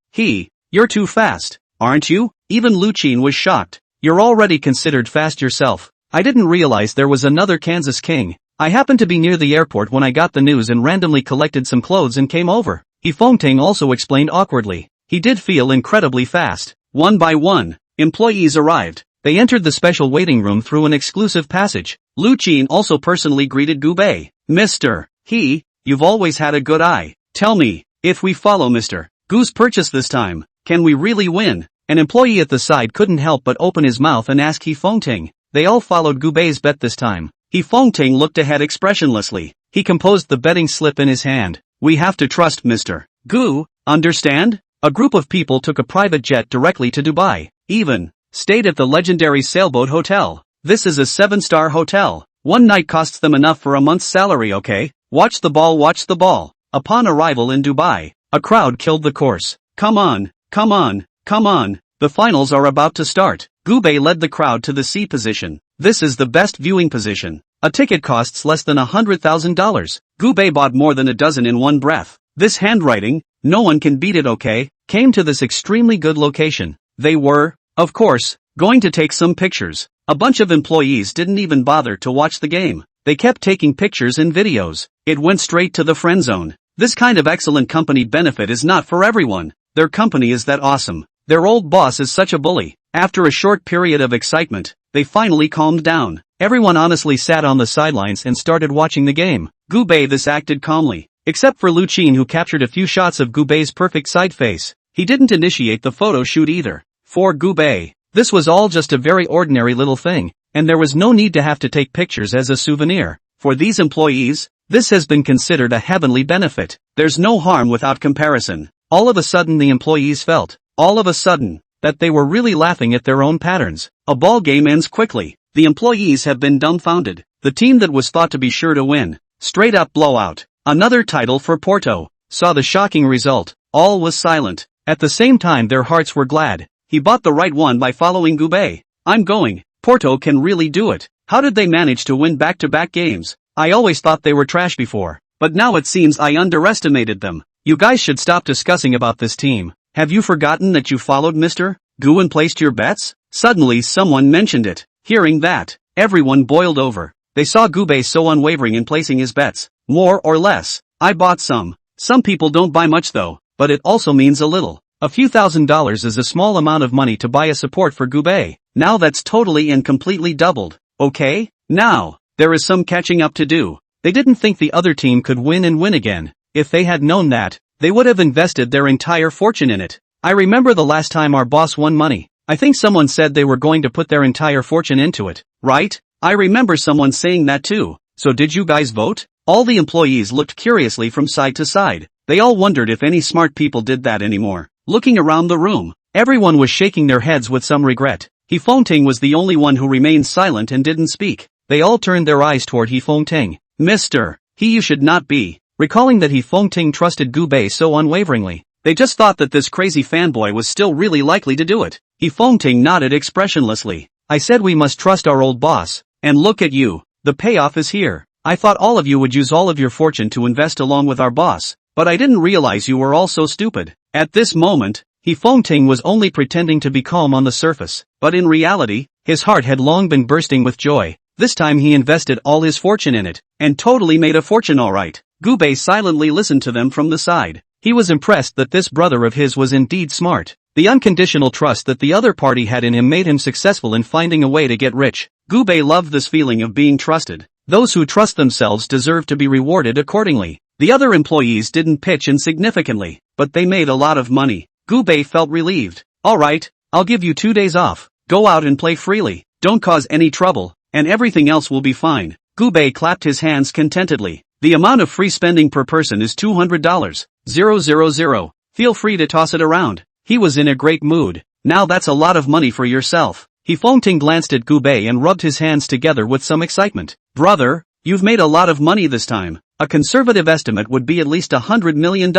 You're too fast, aren't you? Even Lu Qin was shocked. You're already considered fast yourself. I didn't realize there was another Kansas king. I happened to be near the airport when I got the news and randomly collected some clothes and came over. He Feng Ting also explained awkwardly. He did feel incredibly fast. One by one, employees arrived. They entered the special waiting room through an exclusive passage. Lu Qin also personally greeted Gu Bei. Mr. You've always had a good eye. Tell me, if we follow Mr. Gu's purchase this time, can we really win? An employee at the side couldn't help but open his mouth and ask He Fengting. They all followed Gu Bei's bet this time. He Fengting looked ahead expressionlessly. He composed the betting slip in his hand. We have to trust Mr. Gu, understand? A group of people took a private jet directly to Dubai. Even stayed at the legendary sailboat hotel. This is a 7-star hotel. One night costs them enough for a month's salary, okay? Watch the ball, watch the ball. Upon arrival in Dubai, a crowd killed the course. Come on, come on, come on. The finals are about to start. Gu Bei led the crowd to the C position. This is the best viewing position. A ticket costs less than $100,000. Gu Bei bought more than a dozen in one breath. This handwriting, no one can beat it, okay? Came to this extremely good location. They were, of course, going to take some pictures. A bunch of employees didn't even bother to watch the game. They kept taking pictures and videos. It went straight to the friend zone. This kind of excellent company benefit is not for everyone. Their company is that awesome. Their old boss is such a bully. After a short period of excitement, they finally calmed down. Everyone honestly sat on the sidelines and started watching the game. Gu Bei this acted calmly. Except for Lu Qin, who captured a few shots of Gu Bei's perfect side face. He didn't initiate the photo shoot either. For Gu Bei, this was all just a very ordinary little thing, and there was no need to have to take pictures as a souvenir. For these employees, this has been considered a heavenly benefit. There's no harm without comparison. All of a sudden the employees felt, that they were really laughing at their own patterns. A ball game ends quickly. The employees have been dumbfounded. The team that was thought to be sure to win, straight up blowout, another title for Porto, saw the shocking result. All was silent. At the same time their hearts were glad. He bought the right one by following Gu Bei. I'm going. Porto can really do it. How did they manage to win back-to-back games? I always thought they were trash before, but now it seems I underestimated them. You guys should stop discussing about this team. Have you forgotten that you followed Mr. Gu and placed your bets? Suddenly someone mentioned it. Hearing that, everyone boiled over. They saw Gu Bei so unwavering in placing his bets. More or less. I bought some. Some people don't buy much though, but it also means a little. A few $1,000s is a small amount of money to buy a support for Gu Bei. Now that's totally and completely doubled. Okay? Now, there is some catching up to do. They didn't think the other team could win and win again. If they had known that, they would have invested their entire fortune in it. I remember the last time our boss won money. I think someone said they were going to put their entire fortune into it, right? I remember someone saying that too. So did you guys vote? All the employees looked curiously from side to side. They all wondered if any smart people did that anymore. Looking around the room, everyone was shaking their heads with some regret. He Fengting was the only one who remained silent and didn't speak. They all turned their eyes toward He Fengting. Mr. He, you should not be. Recalling that He Fengting trusted Gu Bei so unwaveringly, they just thought that this crazy fanboy was still really likely to do it. He Fengting nodded expressionlessly. I said we must trust our old boss, and look at you. The payoff is here. I thought all of you would use all of your fortune to invest along with our boss, but I didn't realize you were all so stupid. At this moment, He Fengting was only pretending to be calm on the surface, but in reality, his heart had long been bursting with joy. This time he invested all his fortune in it, and totally made a fortune alright. Gu Bei silently listened to them from the side. He was impressed that this brother of his was indeed smart. The unconditional trust that the other party had in him made him successful in finding a way to get rich. Gu Bei loved this feeling of being trusted. Those who trust themselves deserve to be rewarded accordingly. The other employees didn't pitch in significantly, but they made a lot of money. Gu Bei felt relieved. Alright, I'll give you 2 days off. Go out and play freely. Don't cause any trouble, and everything else will be fine. Gu Bei clapped his hands contentedly. The amount of free spending per person is $200. 000. Feel free to toss it around. He was in a great mood. Now that's a lot of money for yourself. He Fengting glanced at Gu Bei and rubbed his hands together with some excitement. Brother, you've made a lot of money this time. A conservative estimate would be at least $100 million.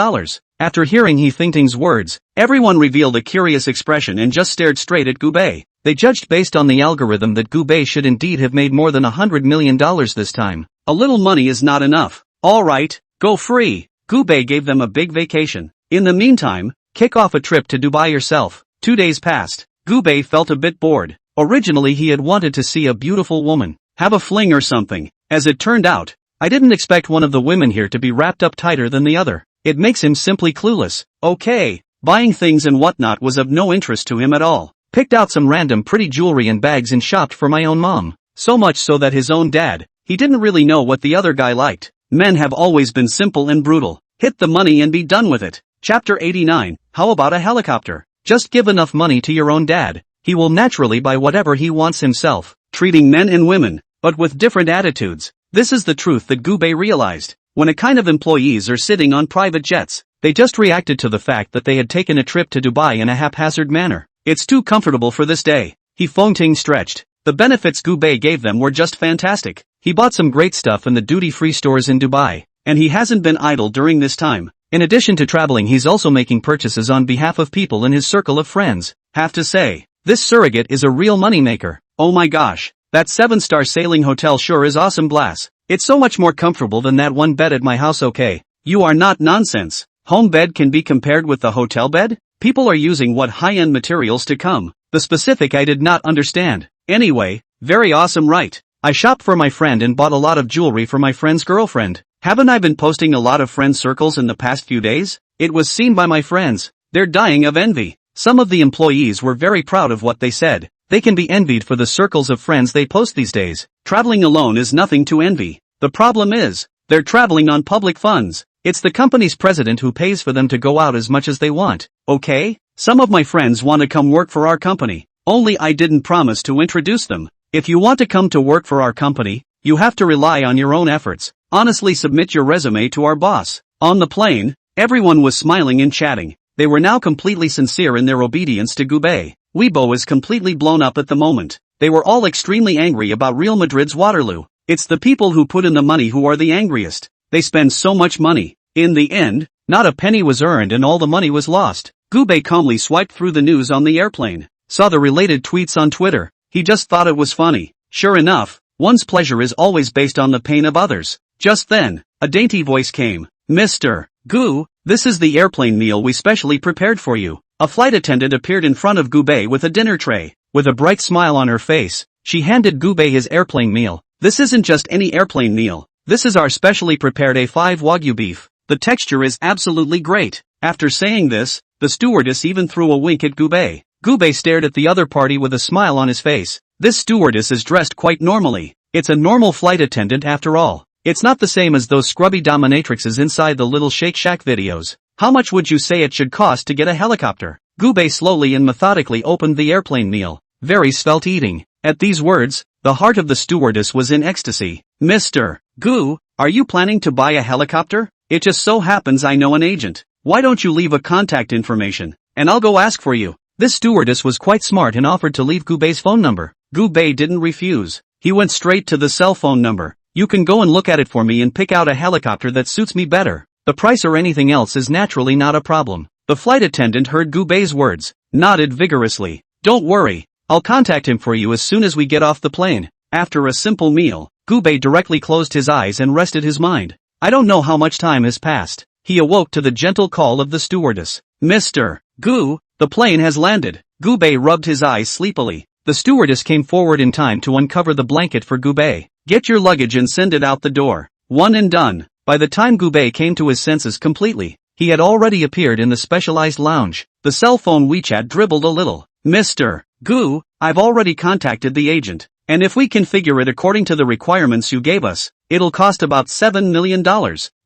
After hearing He Fengting's words, everyone revealed a curious expression and just stared straight at Gu Bei. They judged based on the algorithm that Gu Bei should indeed have made more than $100 million this time. A little money is not enough. Alright, go free. Gu Bei gave them a big vacation. In the meantime, kick off a trip to Dubai yourself. 2 days passed. Gu Bei felt a bit bored. Originally he had wanted to see a beautiful woman, have a fling or something. As it turned out, I didn't expect one of the women here to be wrapped up tighter than the other. It makes him simply clueless. Okay, buying things and whatnot was of no interest to him at all. Picked out some random pretty jewelry and bags and shopped for my own mom. So much so that his own dad, he didn't really know what the other guy liked. Men have always been simple and brutal. Hit the money and be done with it. Chapter 89, How about a helicopter? Just give enough money to your own dad. He will naturally buy whatever he wants himself, treating men and women, but with different attitudes. This is the truth that Gubei realized. When a kind of employees are sitting on private jets, they just reacted to the fact that they had taken a trip to Dubai in a haphazard manner. It's too comfortable for this day. He Fengting stretched. The benefits Gubei gave them were just fantastic. He bought some great stuff in the duty-free stores in Dubai, and he hasn't been idle during this time. In addition to traveling, he's also making purchases on behalf of people in his circle of friends. Have to say, this surrogate is a real moneymaker. Oh my gosh, that 7-star sailing hotel sure is awesome blast. It's so much more comfortable than that one bed at my house. Okay, you are not nonsense. Home bed can be compared with the hotel bed? People are using what high-end materials to come. The specific I did not understand. Anyway, very awesome, right? I shopped for my friend and bought a lot of jewelry for my friend's girlfriend. Haven't I been posting a lot of friend circles in the past few days? It was seen by my friends. They're dying of envy. Some of the employees were very proud of what they said. They can be envied for the circles of friends they post these days. Traveling alone is nothing to envy. The problem is, they're traveling on public funds. It's the company's president who pays for them to go out as much as they want. Okay? Some of my friends want to come work for our company. Only I didn't promise to introduce them. If you want to come to work for our company, you have to rely on your own efforts. Honestly, submit your resume to our boss. On the plane, everyone was smiling and chatting. They were now completely sincere in their obedience to Gubei. Weibo is completely blown up at the moment. They were all extremely angry about Real Madrid's Waterloo. It's the people who put in the money who are the angriest. They spend so much money. In the end, not a penny was earned and all the money was lost. Gubei calmly swiped through the news on the airplane. Saw the related tweets on Twitter. He just thought it was funny. Sure enough, one's pleasure is always based on the pain of others. Just then, a dainty voice came. Mr. Gu, this is the airplane meal we specially prepared for you. A flight attendant appeared in front of Gubei with a dinner tray. With a bright smile on her face, she handed Gubei his airplane meal. This isn't just any airplane meal. This is our specially prepared A5 Wagyu beef. The texture is absolutely great. After saying this, the stewardess even threw a wink at Gubei. Gubei stared at the other party with a smile on his face. This stewardess is dressed quite normally. It's a normal flight attendant after all. It's not the same as those scrubby dominatrixes inside the little Shake Shack videos. How much would you say it should cost to get a helicopter? Gubei slowly and methodically opened the airplane meal. Very svelte eating. At these words, the heart of the stewardess was in ecstasy. Mr. Gu, are you planning to buy a helicopter? It just so happens I know an agent. Why don't you leave a contact information, and I'll go ask for you. This stewardess was quite smart and offered to leave Gubei's phone number. Gubei didn't refuse. He went straight to the cell phone number. You can go and look at it for me and pick out a helicopter that suits me better. The price or anything else is naturally not a problem. The flight attendant heard Gubei's words, nodded vigorously. Don't worry, I'll contact him for you as soon as we get off the plane. After a simple meal, Gubei directly closed his eyes and rested his mind. I don't know how much time has passed. He awoke to the gentle call of the stewardess. Mr. Gu, the plane has landed. Gubei rubbed his eyes sleepily. The stewardess came forward in time to uncover the blanket for Gubei. Get your luggage and send it out the door. One and done. By the time Gubei came to his senses completely, he had already appeared in the specialized lounge. The cell phone WeChat dribbled a little. Mr. Gu, I've already contacted the agent, and if we configure it according to the requirements you gave us, it'll cost about $7 million.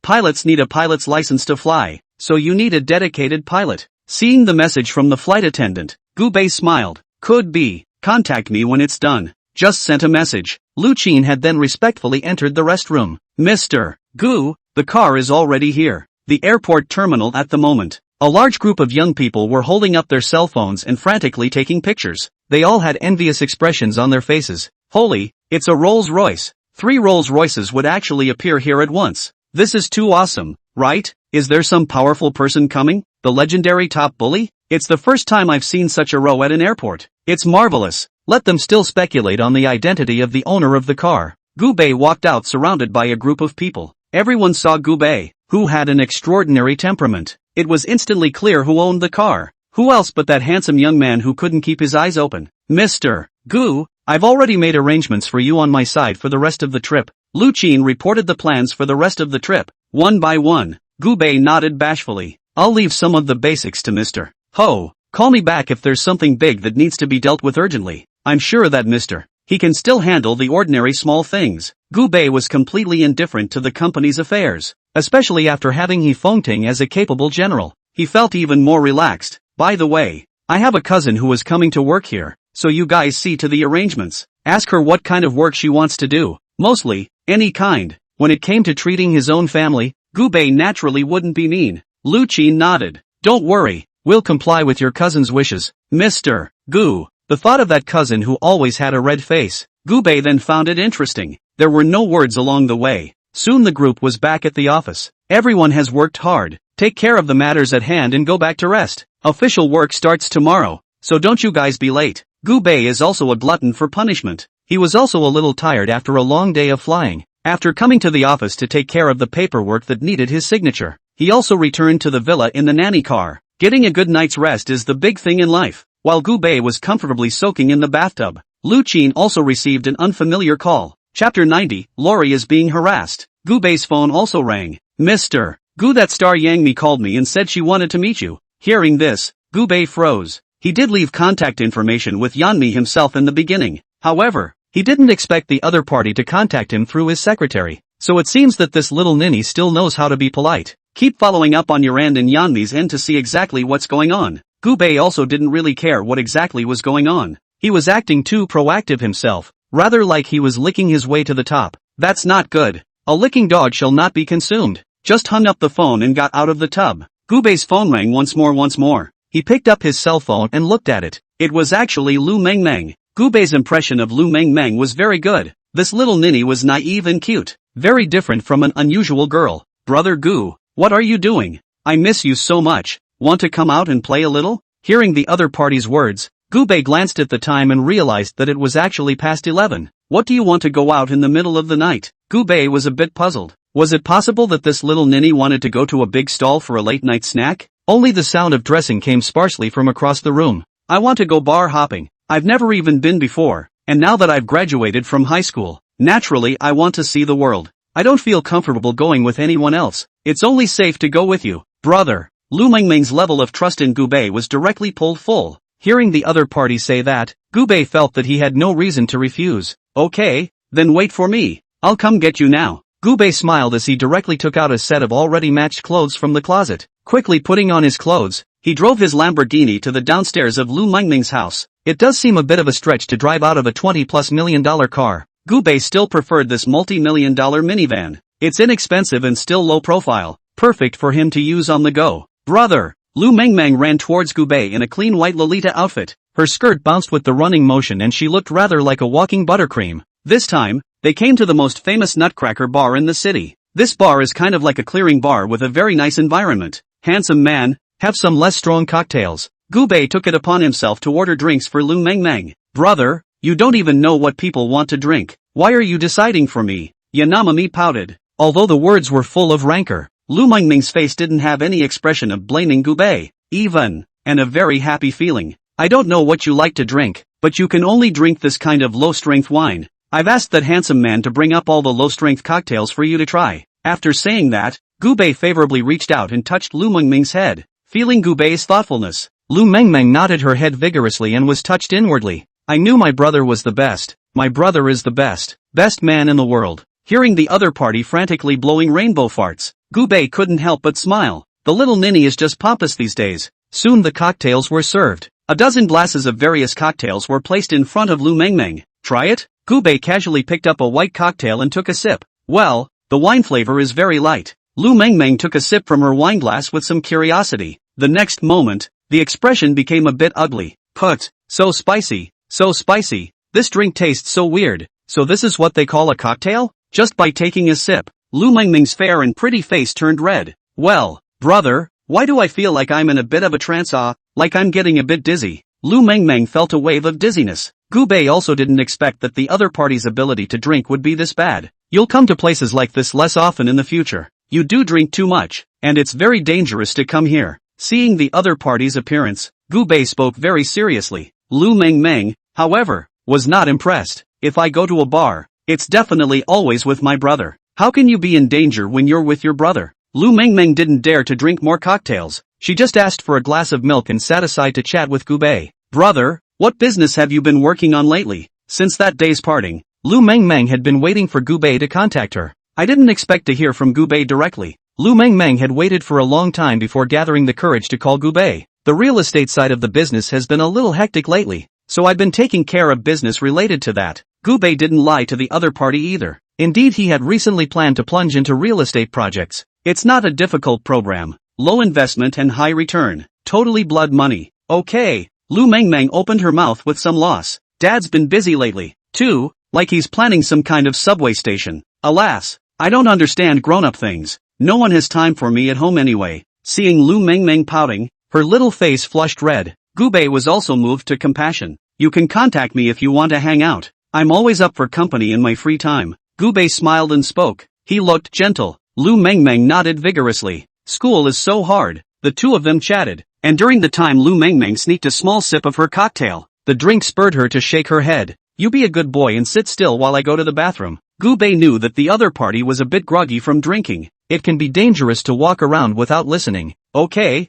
Pilots need a pilot's license to fly, so you need a dedicated pilot. Seeing the message from the flight attendant, Gubei smiled. Could be. Contact me when it's done. Just sent a message. Lu Qin had then respectfully entered the restroom. Mr. Gu, the car is already here. The airport terminal at the moment. A large group of young people were holding up their cell phones and frantically taking pictures. They all had envious expressions on their faces. Holy, it's a Rolls Royce. 3 Rolls Royces would actually appear here at once. This is too awesome, right? Is there some powerful person coming? The legendary top bully? It's the first time I've seen such a row at an airport. It's marvelous. Let them still speculate on the identity of the owner of the car. Gubei walked out surrounded by a group of people. Everyone saw Gubei, who had an extraordinary temperament. It was instantly clear who owned the car. Who else but that handsome young man who couldn't keep his eyes open? Mr. Gu, I've already made arrangements for you on my side for the rest of the trip. Lu Qin reported the plans for the rest of the trip. One by one, Gubei nodded bashfully. I'll leave some of the basics to Mr. Ho. Call me back if there's something big that needs to be dealt with urgently. I'm sure that Mr. He can still handle the ordinary small things. Gubei was completely indifferent to the company's affairs, especially after having He Fengting as a capable general. He felt even more relaxed. By the way, I have a cousin who is coming to work here, so you guys see to the arrangements. Ask her what kind of work she wants to do. Mostly, any kind. When it came to treating his own family, Gubei naturally wouldn't be mean. Lu Qin nodded. Don't worry, we'll comply with your cousin's wishes, Mr. Gu. The thought of that cousin who always had a red face, Gubei then found it interesting. There were no words along the way. Soon the group was back at the office. Everyone has worked hard. Take care of the matters at hand and go back to rest. Official work starts tomorrow, so don't you guys be late. Gubei is also a glutton for punishment. He was also a little tired after a long day of flying. After coming to the office to take care of the paperwork that needed his signature, he also returned to the villa in the nanny car. Getting a good night's rest is the big thing in life. While Gubei was comfortably soaking in the bathtub, Lu Qin also received an unfamiliar call. Chapter 90, Lori is being harassed. Gubei's phone also rang. Mr. Gu, that star Yang Mi called me and said she wanted to meet you. Hearing this, Gubei froze. He did leave contact information with Yanmi himself in the beginning. However, he didn't expect the other party to contact him through his secretary. So it seems that this little ninny still knows how to be polite. Keep following up on your end and Yanmi's end to see exactly what's going on. Gubei also didn't really care what exactly was going on. He was acting too proactive himself, rather like he was licking his way to the top. That's not good. A licking dog shall not be consumed. Just hung up the phone and got out of the tub. Gubei's phone rang once more. He picked up his cell phone and looked at it. It was actually Lu Mengmeng. Gubei's impression of Lu Mengmeng was very good. This little ninny was naive and cute. Very different from an unusual girl. Brother Gu, what are you doing? I miss you so much. Want to come out and play a little? Hearing the other party's words, Gubei glanced at the time and realized that it was actually past 11. What do you want to go out in the middle of the night? Gubei was a bit puzzled. Was it possible that this little ninny wanted to go to a big stall for a late-night snack? Only the sound of dressing came sparsely from across the room. I want to go bar hopping. I've never even been before, and now that I've graduated from high school, naturally I want to see the world. I don't feel comfortable going with anyone else. It's only safe to go with you, brother. Lu Mengmeng's level of trust in Gubei was directly pulled full. Hearing the other party say that, Gubei felt that he had no reason to refuse. Okay, then wait for me. I'll come get you now. Gubei smiled as he directly took out a set of already matched clothes from the closet. Quickly putting on his clothes, he drove his Lamborghini to the downstairs of Lu Mengmeng's house. It does seem a bit of a stretch to drive out of a $20+ million car. Gubei still preferred this multi-million-dollar minivan. It's inexpensive and still low profile, perfect for him to use on the go. Brother! Lu Mengmeng ran towards Gubei in a clean white Lolita outfit. Her skirt bounced with the running motion and she looked rather like a walking buttercream. This time, they came to the most famous nutcracker bar in the city. This bar is kind of like a clearing bar with a very nice environment. Handsome man, have some less strong cocktails. Gubei took it upon himself to order drinks for Lu Mengmeng. Brother, you don't even know what people want to drink. Why are you deciding for me? Yanami pouted. Although the words were full of rancor, Lu Mengmeng's face didn't have any expression of blaming Gubei, even, and a very happy feeling. I don't know what you like to drink, but you can only drink this kind of low-strength wine. I've asked that handsome man to bring up all the low-strength cocktails for you to try. After saying that, Gubei favorably reached out and touched Lu Mengmeng's head. Feeling Gubei's thoughtfulness, Lu Mengmeng nodded her head vigorously and was touched inwardly. I knew my brother was the best. My brother is the best man in the world. Hearing the other party frantically blowing rainbow farts, Gubei couldn't help but smile. The little ninny is just pompous these days. Soon the cocktails were served. A dozen glasses of various cocktails were placed in front of Lu Mengmeng. Try it? Gubei casually picked up a white cocktail and took a sip. Well, the wine flavor is very light. Lu Mengmeng took a sip from her wine glass with some curiosity. The next moment, the expression became a bit ugly. Put, so spicy, this drink tastes so weird. So this is what they call a cocktail? Just by taking a sip, Lu Mengmeng's fair and pretty face turned red. Well, brother, why do I feel like I'm in a bit of a trance? Like I'm getting a bit dizzy. Lu Mengmeng felt a wave of dizziness. Gubei also didn't expect that the other party's ability to drink would be this bad. You'll come to places like this less often in the future. You do drink too much, and it's very dangerous to come here. Seeing the other party's appearance, Gubei spoke very seriously. Lu Mengmeng, however, was not impressed. If I go to a bar, it's definitely always with my brother. How can you be in danger when you're with your brother? Lu Mengmeng didn't dare to drink more cocktails. She just asked for a glass of milk and sat aside to chat with Gubei. Brother, what business have you been working on lately? Since that day's parting, Lu Mengmeng had been waiting for Gubei to contact her. I didn't expect to hear from Gubei directly. Lu Mengmeng had waited for a long time before gathering the courage to call Gubei. The real estate side of the business has been a little hectic lately, so I've been taking care of business related to that. Gubei didn't lie to the other party either. Indeed, he had recently planned to plunge into real estate projects. It's not a difficult program. Low investment and high return. Totally blood money. Okay. Lu Mengmeng opened her mouth with some loss. Dad's been busy lately, too, like he's planning some kind of subway station. Alas, I don't understand grown-up things. No one has time for me at home anyway. Seeing Lu Mengmeng pouting, her little face flushed red. Gubei was also moved to compassion. You can contact me if you want to hang out. I'm always up for company in my free time. Gubei smiled and spoke. He looked gentle. Lu Mengmeng nodded vigorously. School is so hard. The two of them chatted, and during the time Lu Mengmeng sneaked a small sip of her cocktail. The drink spurred her to shake her head. You be a good boy and sit still while I go to the bathroom. Gubei knew that the other party was a bit groggy from drinking. It can be dangerous to walk around without listening. Okay,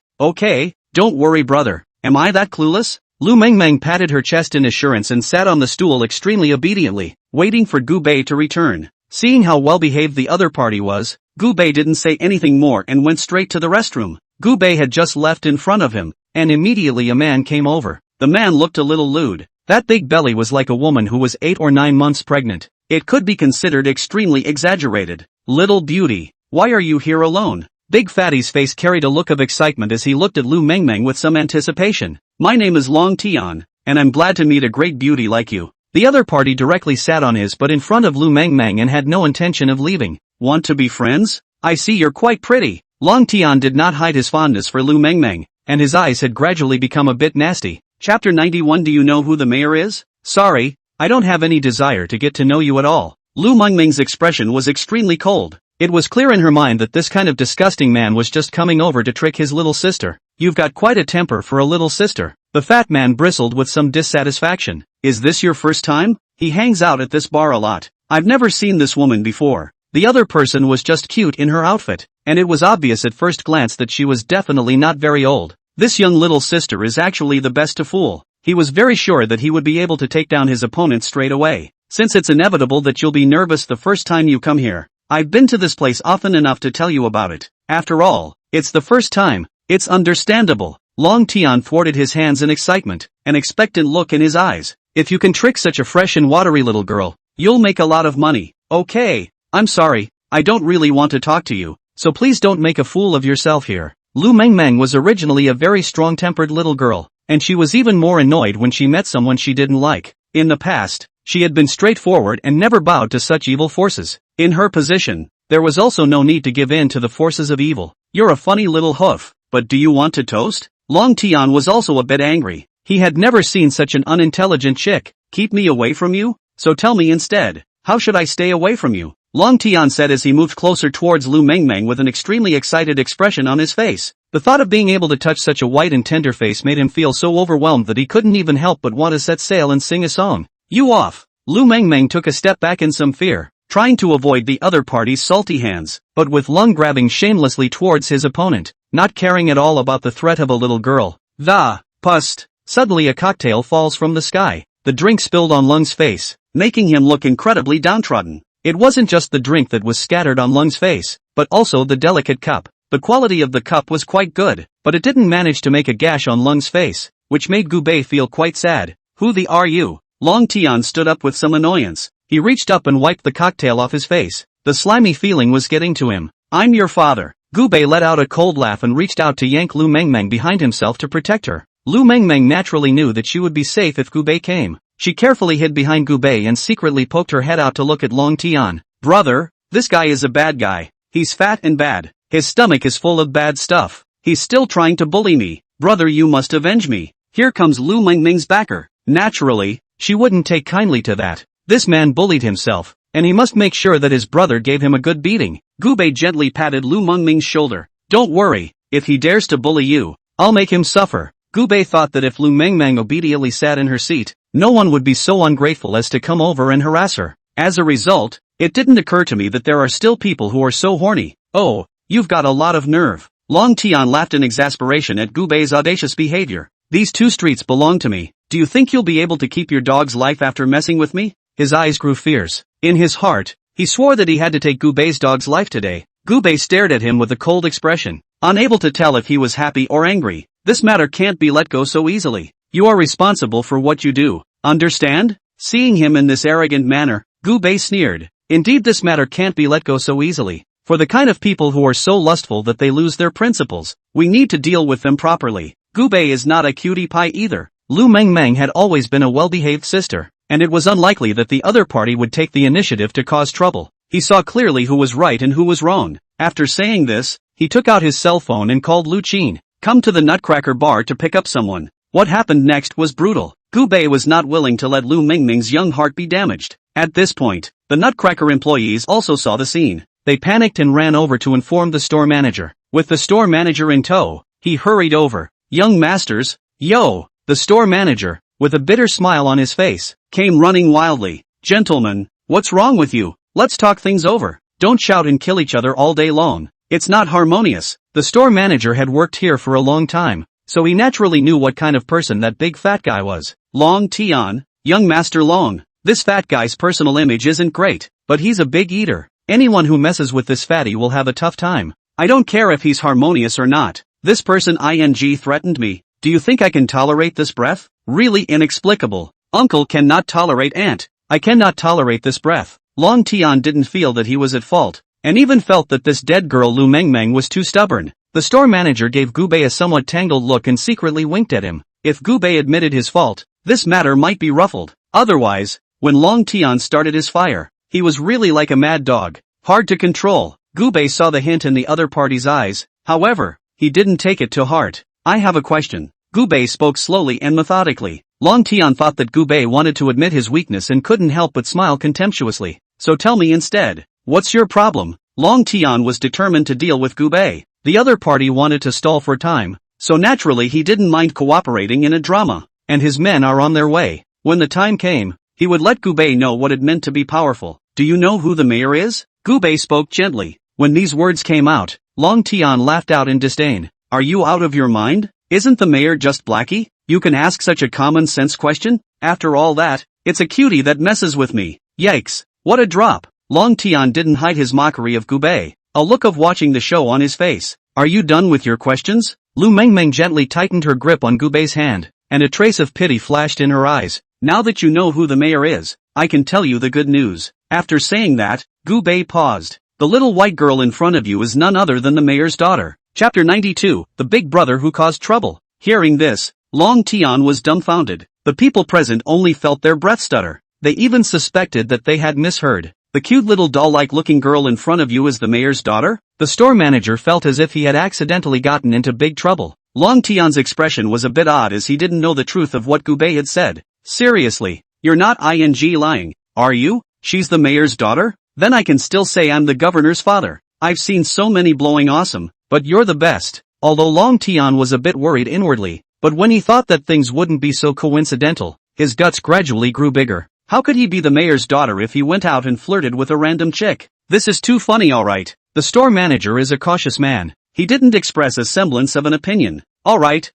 don't worry brother. Am I that clueless? Lu Mengmeng patted her chest in assurance and sat on the stool extremely obediently, waiting for Gubei to return. Seeing how well-behaved the other party was, Gubei didn't say anything more and went straight to the restroom. Gubei had just left in front of him, and immediately a man came over. The man looked a little lewd. That big belly was like a woman who was 8 or 9 months pregnant. It could be considered extremely exaggerated. Little beauty, why are you here alone? Big Fatty's face carried a look of excitement as he looked at Lu Mengmeng with some anticipation. My name is Long Tian, and I'm glad to meet a great beauty like you. The other party directly sat on his butt in front of Lu Mengmeng and had no intention of leaving. Want to be friends? I see you're quite pretty. Long Tian did not hide his fondness for Lu Mengmeng, and his eyes had gradually become a bit nasty. Chapter 91. Do you know who the mayor is? Sorry, I don't have any desire to get to know you at all. Lu Mengmeng's expression was extremely cold. It was clear in her mind that this kind of disgusting man was just coming over to trick his little sister. You've got quite a temper for a little sister. The fat man bristled with some dissatisfaction. Is this your first time? He hangs out at this bar a lot. I've never seen this woman before. The other person was just cute in her outfit, and it was obvious at first glance that she was definitely not very old. This young little sister is actually the best to fool. He was very sure that he would be able to take down his opponent straight away. Since it's inevitable that you'll be nervous the first time you come here, I've been to this place often enough to tell you about it. After all, it's the first time. It's understandable. Long Tian thwarted his hands in excitement, an expectant look in his eyes. If you can trick such a fresh and watery little girl, you'll make a lot of money. Okay, I'm sorry, I don't really want to talk to you, so please don't make a fool of yourself here. Lu Mengmeng was originally a very strong-tempered little girl, and she was even more annoyed when she met someone she didn't like. In the past, she had been straightforward and never bowed to such evil forces. In her position, there was also no need to give in to the forces of evil. You're a funny little hoof, but do you want to toast? Long Tian was also a bit angry. He had never seen such an unintelligent chick. Keep me away from you? So tell me instead, how should I stay away from you? Long Tian said as he moved closer towards Lu Mengmeng with an extremely excited expression on his face. The thought of being able to touch such a white and tender face made him feel so overwhelmed that he couldn't even help but want to set sail and sing a song. You off! Lu Mengmeng took a step back in some fear, trying to avoid the other party's salty hands, but with Lung grabbing shamelessly towards his opponent, not caring at all about the threat of a little girl. The pust! Suddenly a cocktail falls from the sky. The drink spilled on Lung's face, making him look incredibly downtrodden. It wasn't just the drink that was scattered on Lung's face, but also the delicate cup. The quality of the cup was quite good, but it didn't manage to make a gash on Lung's face, which made Gubei feel quite sad. Who the are you? Long Tian stood up with some annoyance. He reached up and wiped the cocktail off his face. The slimy feeling was getting to him. I'm your father. Gubei let out a cold laugh and reached out to yank Lu Mengmeng behind himself to protect her. Lu Mengmeng naturally knew that she would be safe if Gubei came. She carefully hid behind Gubei and secretly poked her head out to look at Long Tian. Brother, this guy is a bad guy. He's fat and bad. His stomach is full of bad stuff. He's still trying to bully me. Brother, you must avenge me. Here comes Lu Mengmeng's backer. Naturally, she wouldn't take kindly to that. This man bullied himself, and he must make sure that his brother gave him a good beating. Gubei gently patted Lu Mengmeng's shoulder. Don't worry, if he dares to bully you, I'll make him suffer. Gubei thought that if Lu Mengmeng obediently sat in her seat, no one would be so ungrateful as to come over and harass her. As a result, it didn't occur to me that there are still people who are so horny. Oh, you've got a lot of nerve. Long Tian laughed in exasperation at Gubei's audacious behavior. These two streets belong to me. Do you think you'll be able to keep your dog's life after messing with me? His eyes grew fierce. In his heart, he swore that he had to take Gubei's dog's life today. Gubei stared at him with a cold expression, unable to tell if he was happy or angry. This matter can't be let go so easily. You are responsible for what you do. Understand? Seeing him in this arrogant manner, Gu Bei sneered. Indeed, this matter can't be let go so easily. For the kind of people who are so lustful that they lose their principles, we need to deal with them properly. Gu Bei is not a cutie pie either. Lu Mengmeng had always been a well-behaved sister, and it was unlikely that the other party would take the initiative to cause trouble. He saw clearly who was right and who was wrong. After saying this, he took out his cell phone and called Lu Qin. Come to the Nutcracker bar to pick up someone. What happened next was brutal. Gu Bei was not willing to let Lu Mengming's young heart be damaged. At this point, the Nutcracker employees also saw the scene. They panicked and ran over to inform the store manager. With the store manager in tow, he hurried over. Young masters, yo! The store manager, with a bitter smile on his face, came running wildly. Gentlemen, what's wrong with you? Let's talk things over. Don't shout and kill each other all day long. It's not harmonious. The store manager had worked here for a long time, so he naturally knew what kind of person that big fat guy was. Long Tian, young master Long. This fat guy's personal image isn't great, but he's a big eater. Anyone who messes with this fatty will have a tough time. I don't care if he's harmonious or not. This person threatened me. Do you think I can tolerate this breath? Really inexplicable. Uncle cannot tolerate aunt. I cannot tolerate this breath. Long Tian didn't feel that he was at fault, and even felt that this dead girl Lu Mengmeng was too stubborn. The store manager gave Gu Bei a somewhat tangled look and secretly winked at him. If Gu Bei admitted his fault, this matter might be ruffled. Otherwise, when Long Tian started his fire, he was really like a mad dog, hard to control. Gu Bei saw the hint in the other party's eyes, however, he didn't take it to heart. I have a question. Gu Bei spoke slowly and methodically. Long Tian thought that Gu Bei wanted to admit his weakness and couldn't help but smile contemptuously. So tell me instead, what's your problem? Long Tian was determined to deal with Gu Bei. The other party wanted to stall for time, so naturally he didn't mind cooperating in a drama, and his men are on their way. When the time came, he would let Gu Bei know what it meant to be powerful. Do you know who the mayor is? Gu Bei spoke gently. When these words came out, Long Tian laughed out in disdain. Are you out of your mind? Isn't the mayor just Blackie? You can ask such a common sense question? After all that, it's a cutie that messes with me. Yikes, what a drop. Long Tian didn't hide his mockery of Gu Bei, a look of watching the show on his face. Are you done with your questions? Lu Mengmeng gently tightened her grip on Gu Bei's hand, and a trace of pity flashed in her eyes. Now that you know who the mayor is, I can tell you the good news. After saying that, Gu Bei paused. The little white girl in front of you is none other than the mayor's daughter. Chapter 92, The Big Brother Who Caused Trouble. Hearing this, Long Tian was dumbfounded. The people present only felt their breath stutter. They even suspected that they had misheard. The cute little doll-like looking girl in front of you is the mayor's daughter? The store manager felt as if he had accidentally gotten into big trouble. Long Tian's expression was a bit odd as he didn't know the truth of what Gu Bei had said. Seriously, you're not lying, are you? She's the mayor's daughter? Then I can still say I'm the governor's father. I've seen so many blowing awesome, but you're the best. Although Long Tian was a bit worried inwardly, but when he thought that things wouldn't be so coincidental, his guts gradually grew bigger. How could he be the mayor's daughter if he went out and flirted with a random chick? This is too funny, alright. The store manager is a cautious man. He didn't express a semblance of an opinion. Alright,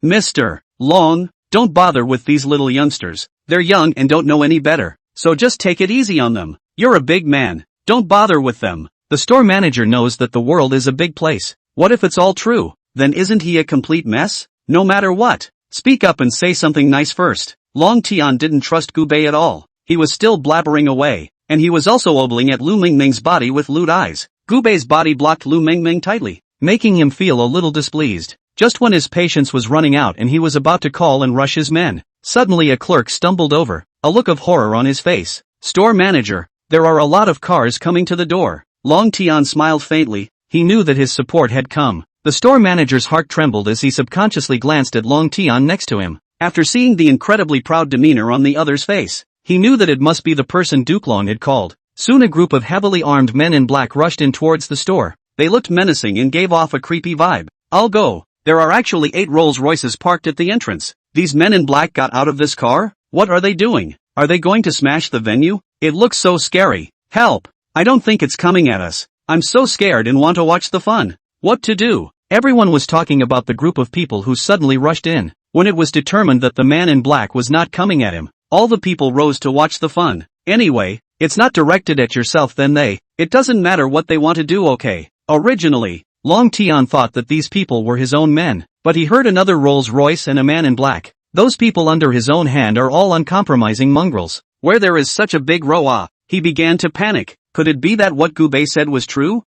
Mr. Long, don't bother with these little youngsters. They're young and don't know any better, so just take it easy on them. You're a big man. Don't bother with them. The store manager knows that the world is a big place. What if it's all true? Then isn't he a complete mess? No matter what. Speak up and say something nice first. Long Tian didn't trust Gu Bei at all. He was still blabbering away, and he was also ogling at Lu Mengming's body with lewd eyes. Gu Bei's body blocked Lu Mengming tightly, making him feel a little displeased. Just when his patience was running out and he was about to call and rush his men, suddenly a clerk stumbled over, a look of horror on his face. Store manager, there are a lot of cars coming to the door. Long Tian smiled faintly. He knew that his support had come. The store manager's heart trembled as he subconsciously glanced at Long Tian next to him. After seeing the incredibly proud demeanor on the other's face, he knew that it must be the person Duke Long had called. Soon a group of heavily armed men in black rushed in towards the store. They looked menacing and gave off a creepy vibe. I'll go. There are actually 8 Rolls Royces parked at the entrance. These men in black got out of this car? What are they doing? Are they going to smash the venue? It looks so scary. Help! I don't think it's coming at us. I'm so scared and want to watch the fun. What to do? Everyone was talking about the group of people who suddenly rushed in. When it was determined that the man in black was not coming at him, all the people rose to watch the fun. Anyway, it's not directed at yourself then it doesn't matter what they want to do, okay? Originally, Long Tian thought that these people were his own men, But he heard another Rolls Royce and a man in black. Those people under his own hand are all uncompromising mongrels. Where there is such a big row, he began to panic. Could it be that what Gubei said was true?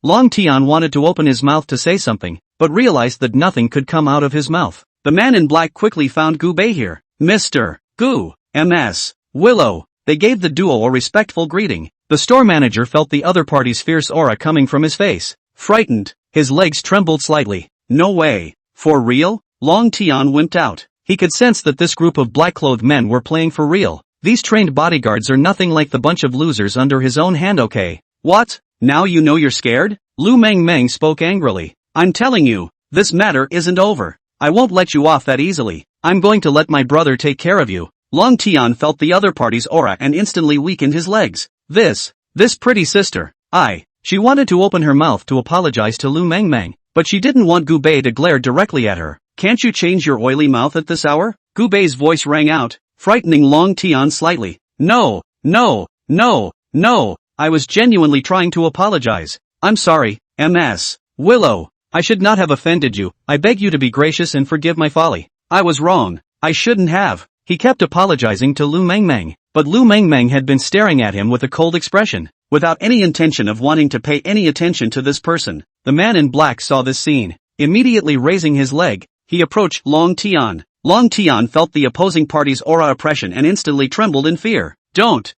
Long Tian wanted to open his mouth to say something, but realized that nothing could come out of his mouth. The man in black quickly found Gubei here. Mr. Gu, Ms. Willow. They gave the duo a respectful greeting. The store manager felt the other party's fierce aura coming from his face. Frightened, his legs trembled slightly. No way. For real? Long Tian wimped out. He could sense that this group of black-clothed men were playing for real. These trained bodyguards are nothing like the bunch of losers under his own hand. Okay. What? Now you know you're scared? Lu Mengmeng spoke angrily. I'm telling you, this matter isn't over. I won't let you off that easily. I'm going to let my brother take care of you. Long Tian felt the other party's aura and instantly weakened his legs. This pretty sister. She wanted to open her mouth to apologize to Lu Mengmeng, but she didn't want Gubei to glare directly at her. Can't you change your oily mouth at this hour? Gubei's voice rang out, frightening Long Tian slightly. No. I was genuinely trying to apologize. I'm sorry, Ms. Willow. I should not have offended you. I beg you to be gracious and forgive my folly. I was wrong. I shouldn't have. He kept apologizing to Lu Mengmeng, but Lu Mengmeng had been staring at him with a cold expression, without any intention of wanting to pay any attention to this person. The man in black saw this scene. Immediately raising his leg, he approached Long Tian. Long Tian felt the opposing party's aura oppression and instantly trembled in fear. Don't.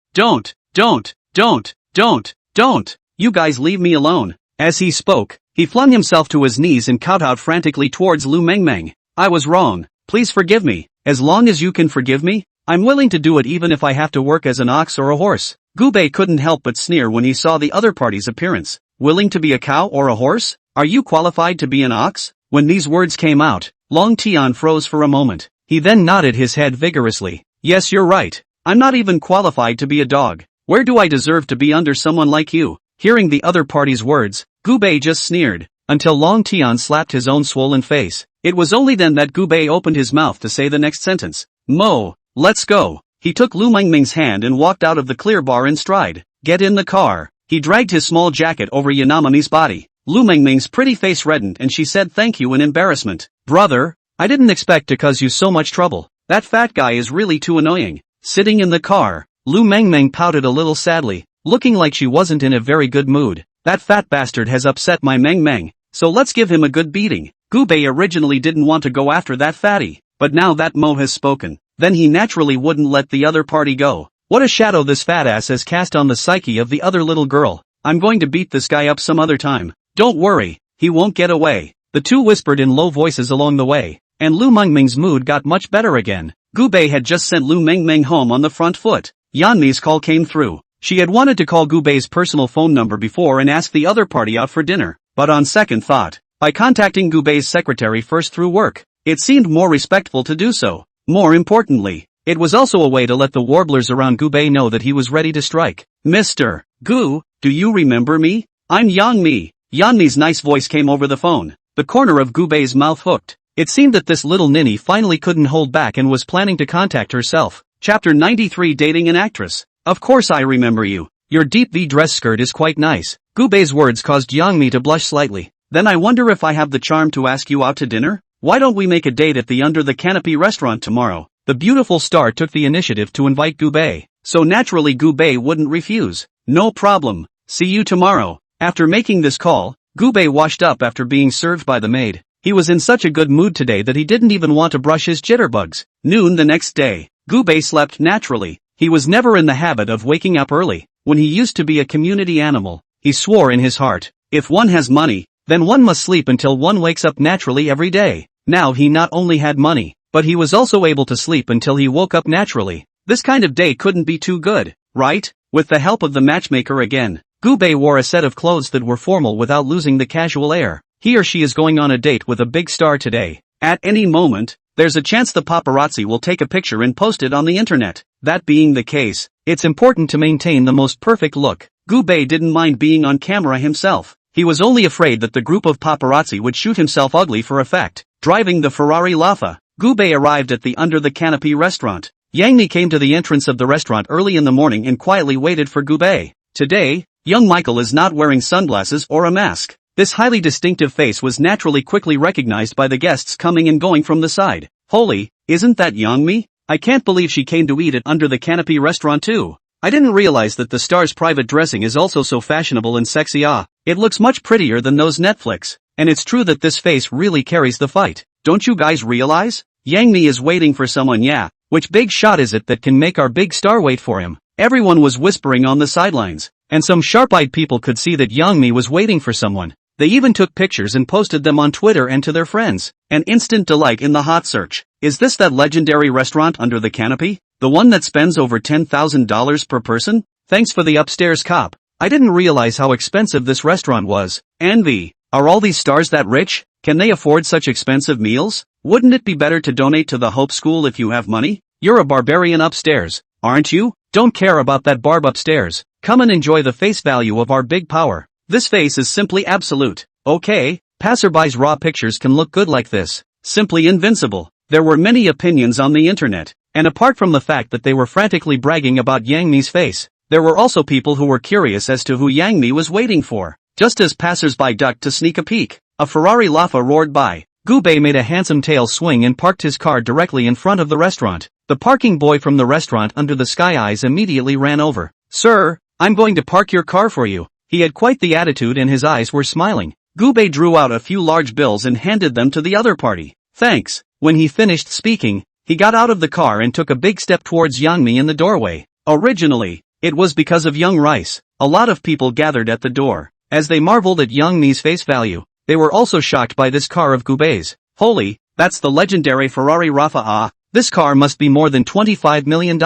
You guys leave me alone. As he spoke, he flung himself to his knees and kowtowed frantically towards Lu Mengmeng. I was wrong. Please forgive me. As long as you can forgive me, I'm willing to do it even if I have to work as an ox or a horse. Gubei couldn't help but sneer when he saw the other party's appearance. Willing to be a cow or a horse? Are you qualified to be an ox? When these words came out, Long Tian froze for a moment. He then nodded his head vigorously. Yes, you're right. I'm not even qualified to be a dog. Where do I deserve to be under someone like you? Hearing the other party's words, Gubei just sneered, until Long Tian slapped his own swollen face. It was only then that Gubei opened his mouth to say the next sentence. Mo, let's go. He took Lu Mengmeng's hand and walked out of the clear bar in stride. Get in the car. He dragged his small jacket over Yanami's body. Lu Mengmeng's pretty face reddened and she said thank you in embarrassment. Brother, I didn't expect to cause you so much trouble. That fat guy is really too annoying. Sitting in the car, Lu Mengmeng pouted a little sadly, looking like she wasn't in a very good mood. That fat bastard has upset my Mengmeng, so let's give him a good beating. Gubei originally didn't want to go after that fatty, but now that Mo has spoken, then he naturally wouldn't let the other party go. What a shadow this fat ass has cast on the psyche of the other little girl. I'm going to beat this guy up some other time. Don't worry, he won't get away. The two whispered in low voices along the way, and Lu Mengmeng's mood got much better again. Gubei had just sent Lu Mengmeng home on the front foot. Yanmi's call came through. She had wanted to call Gubei's personal phone number before and ask the other party out for dinner, but on second thought, by contacting Gubei's secretary first through work, it seemed more respectful to do so. More importantly, it was also a way to let the warblers around Gubei know that he was ready to strike. Mr. Gu, do you remember me? I'm Yang-mi. Yanmi's nice voice came over the phone. The corner of Gubei's mouth hooked. It seemed that this little ninny finally couldn't hold back and was planning to contact herself. Chapter 93 Dating an Actress. Of course I remember you. Your deep V dress skirt is quite nice. Gubei's words caused Yang-mi to blush slightly. Then I wonder if I have the charm to ask you out to dinner? Why don't we make a date at the Under the Canopy restaurant tomorrow? The beautiful star took the initiative to invite Gubei, so naturally Gubei wouldn't refuse. No problem. See you tomorrow. After making this call, Gubei washed up after being served by the maid. He was in such a good mood today that he didn't even want to brush his jitterbugs. Noon the next day, Gubei slept naturally. He was never in the habit of waking up early. When he used to be a community animal, he swore in his heart, if one has money, then one must sleep until one wakes up naturally every day. Now he not only had money, but he was also able to sleep until he woke up naturally. This kind of day couldn't be too good, right? With the help of the matchmaker again, Gubei wore a set of clothes that were formal without losing the casual air. He or she is going on a date with a big star today. At any moment, there's a chance the paparazzi will take a picture and post it on the internet. That being the case, it's important to maintain the most perfect look. Gubei didn't mind being on camera himself. He was only afraid that the group of paparazzi would shoot himself ugly for effect. Driving the Ferrari Lafa, Gubei arrived at the Under the Canopy restaurant. Yang-mi came to the entrance of the restaurant early in the morning and quietly waited for Gubei. Today, young Michael is not wearing sunglasses or a mask. This highly distinctive face was naturally quickly recognized by the guests coming and going from the side. Holy, isn't that Youngmi? I can't believe she came to eat at Under the Canopy restaurant too. I didn't realize that the star's private dressing is also so fashionable and sexy. It looks much prettier than those Netflix. And it's true that this face really carries the fight. Don't you guys realize? Youngmi is waiting for someone. Yeah. Which big shot is it that can make our big star wait for him? Everyone was whispering on the sidelines. And some sharp-eyed people could see that Youngmi was waiting for someone. They even took pictures and posted them on Twitter and to their friends. An instant delight in the hot search. Is this that legendary restaurant Under the Canopy? The one that spends over $10,000 per person? Thanks for the upstairs cop. I didn't realize how expensive this restaurant was. Envy. Are all these stars that rich? Can they afford such expensive meals? Wouldn't it be better to donate to the Hope School if you have money? You're a barbarian upstairs, aren't you? Don't care about that barb upstairs. Come and enjoy the face value of our big power. This face is simply absolute. Okay, passerbys' raw pictures can look good like this. Simply invincible. There were many opinions on the internet, and apart from the fact that they were frantically bragging about Youngmi's face, there were also people who were curious as to who Youngmi was waiting for. Just as passersby ducked to sneak a peek, a Ferrari Laffa roared by. Gubei made a handsome tail swing and parked his car directly in front of the restaurant. The parking boy from the restaurant Under the Sky Eyes immediately ran over. Sir, I'm going to park your car for you. He had quite the attitude and his eyes were smiling. Gubei drew out a few large bills and handed them to the other party. Thanks. When he finished speaking, he got out of the car and took a big step towards Youngmi in the doorway. Originally, it was because of Young Rice. A lot of people gathered at the door. As they marveled at Youngmi's face value, they were also shocked by this car of Gubei's. Holy, that's the legendary Ferrari Rafa. This car must be more than $25 million.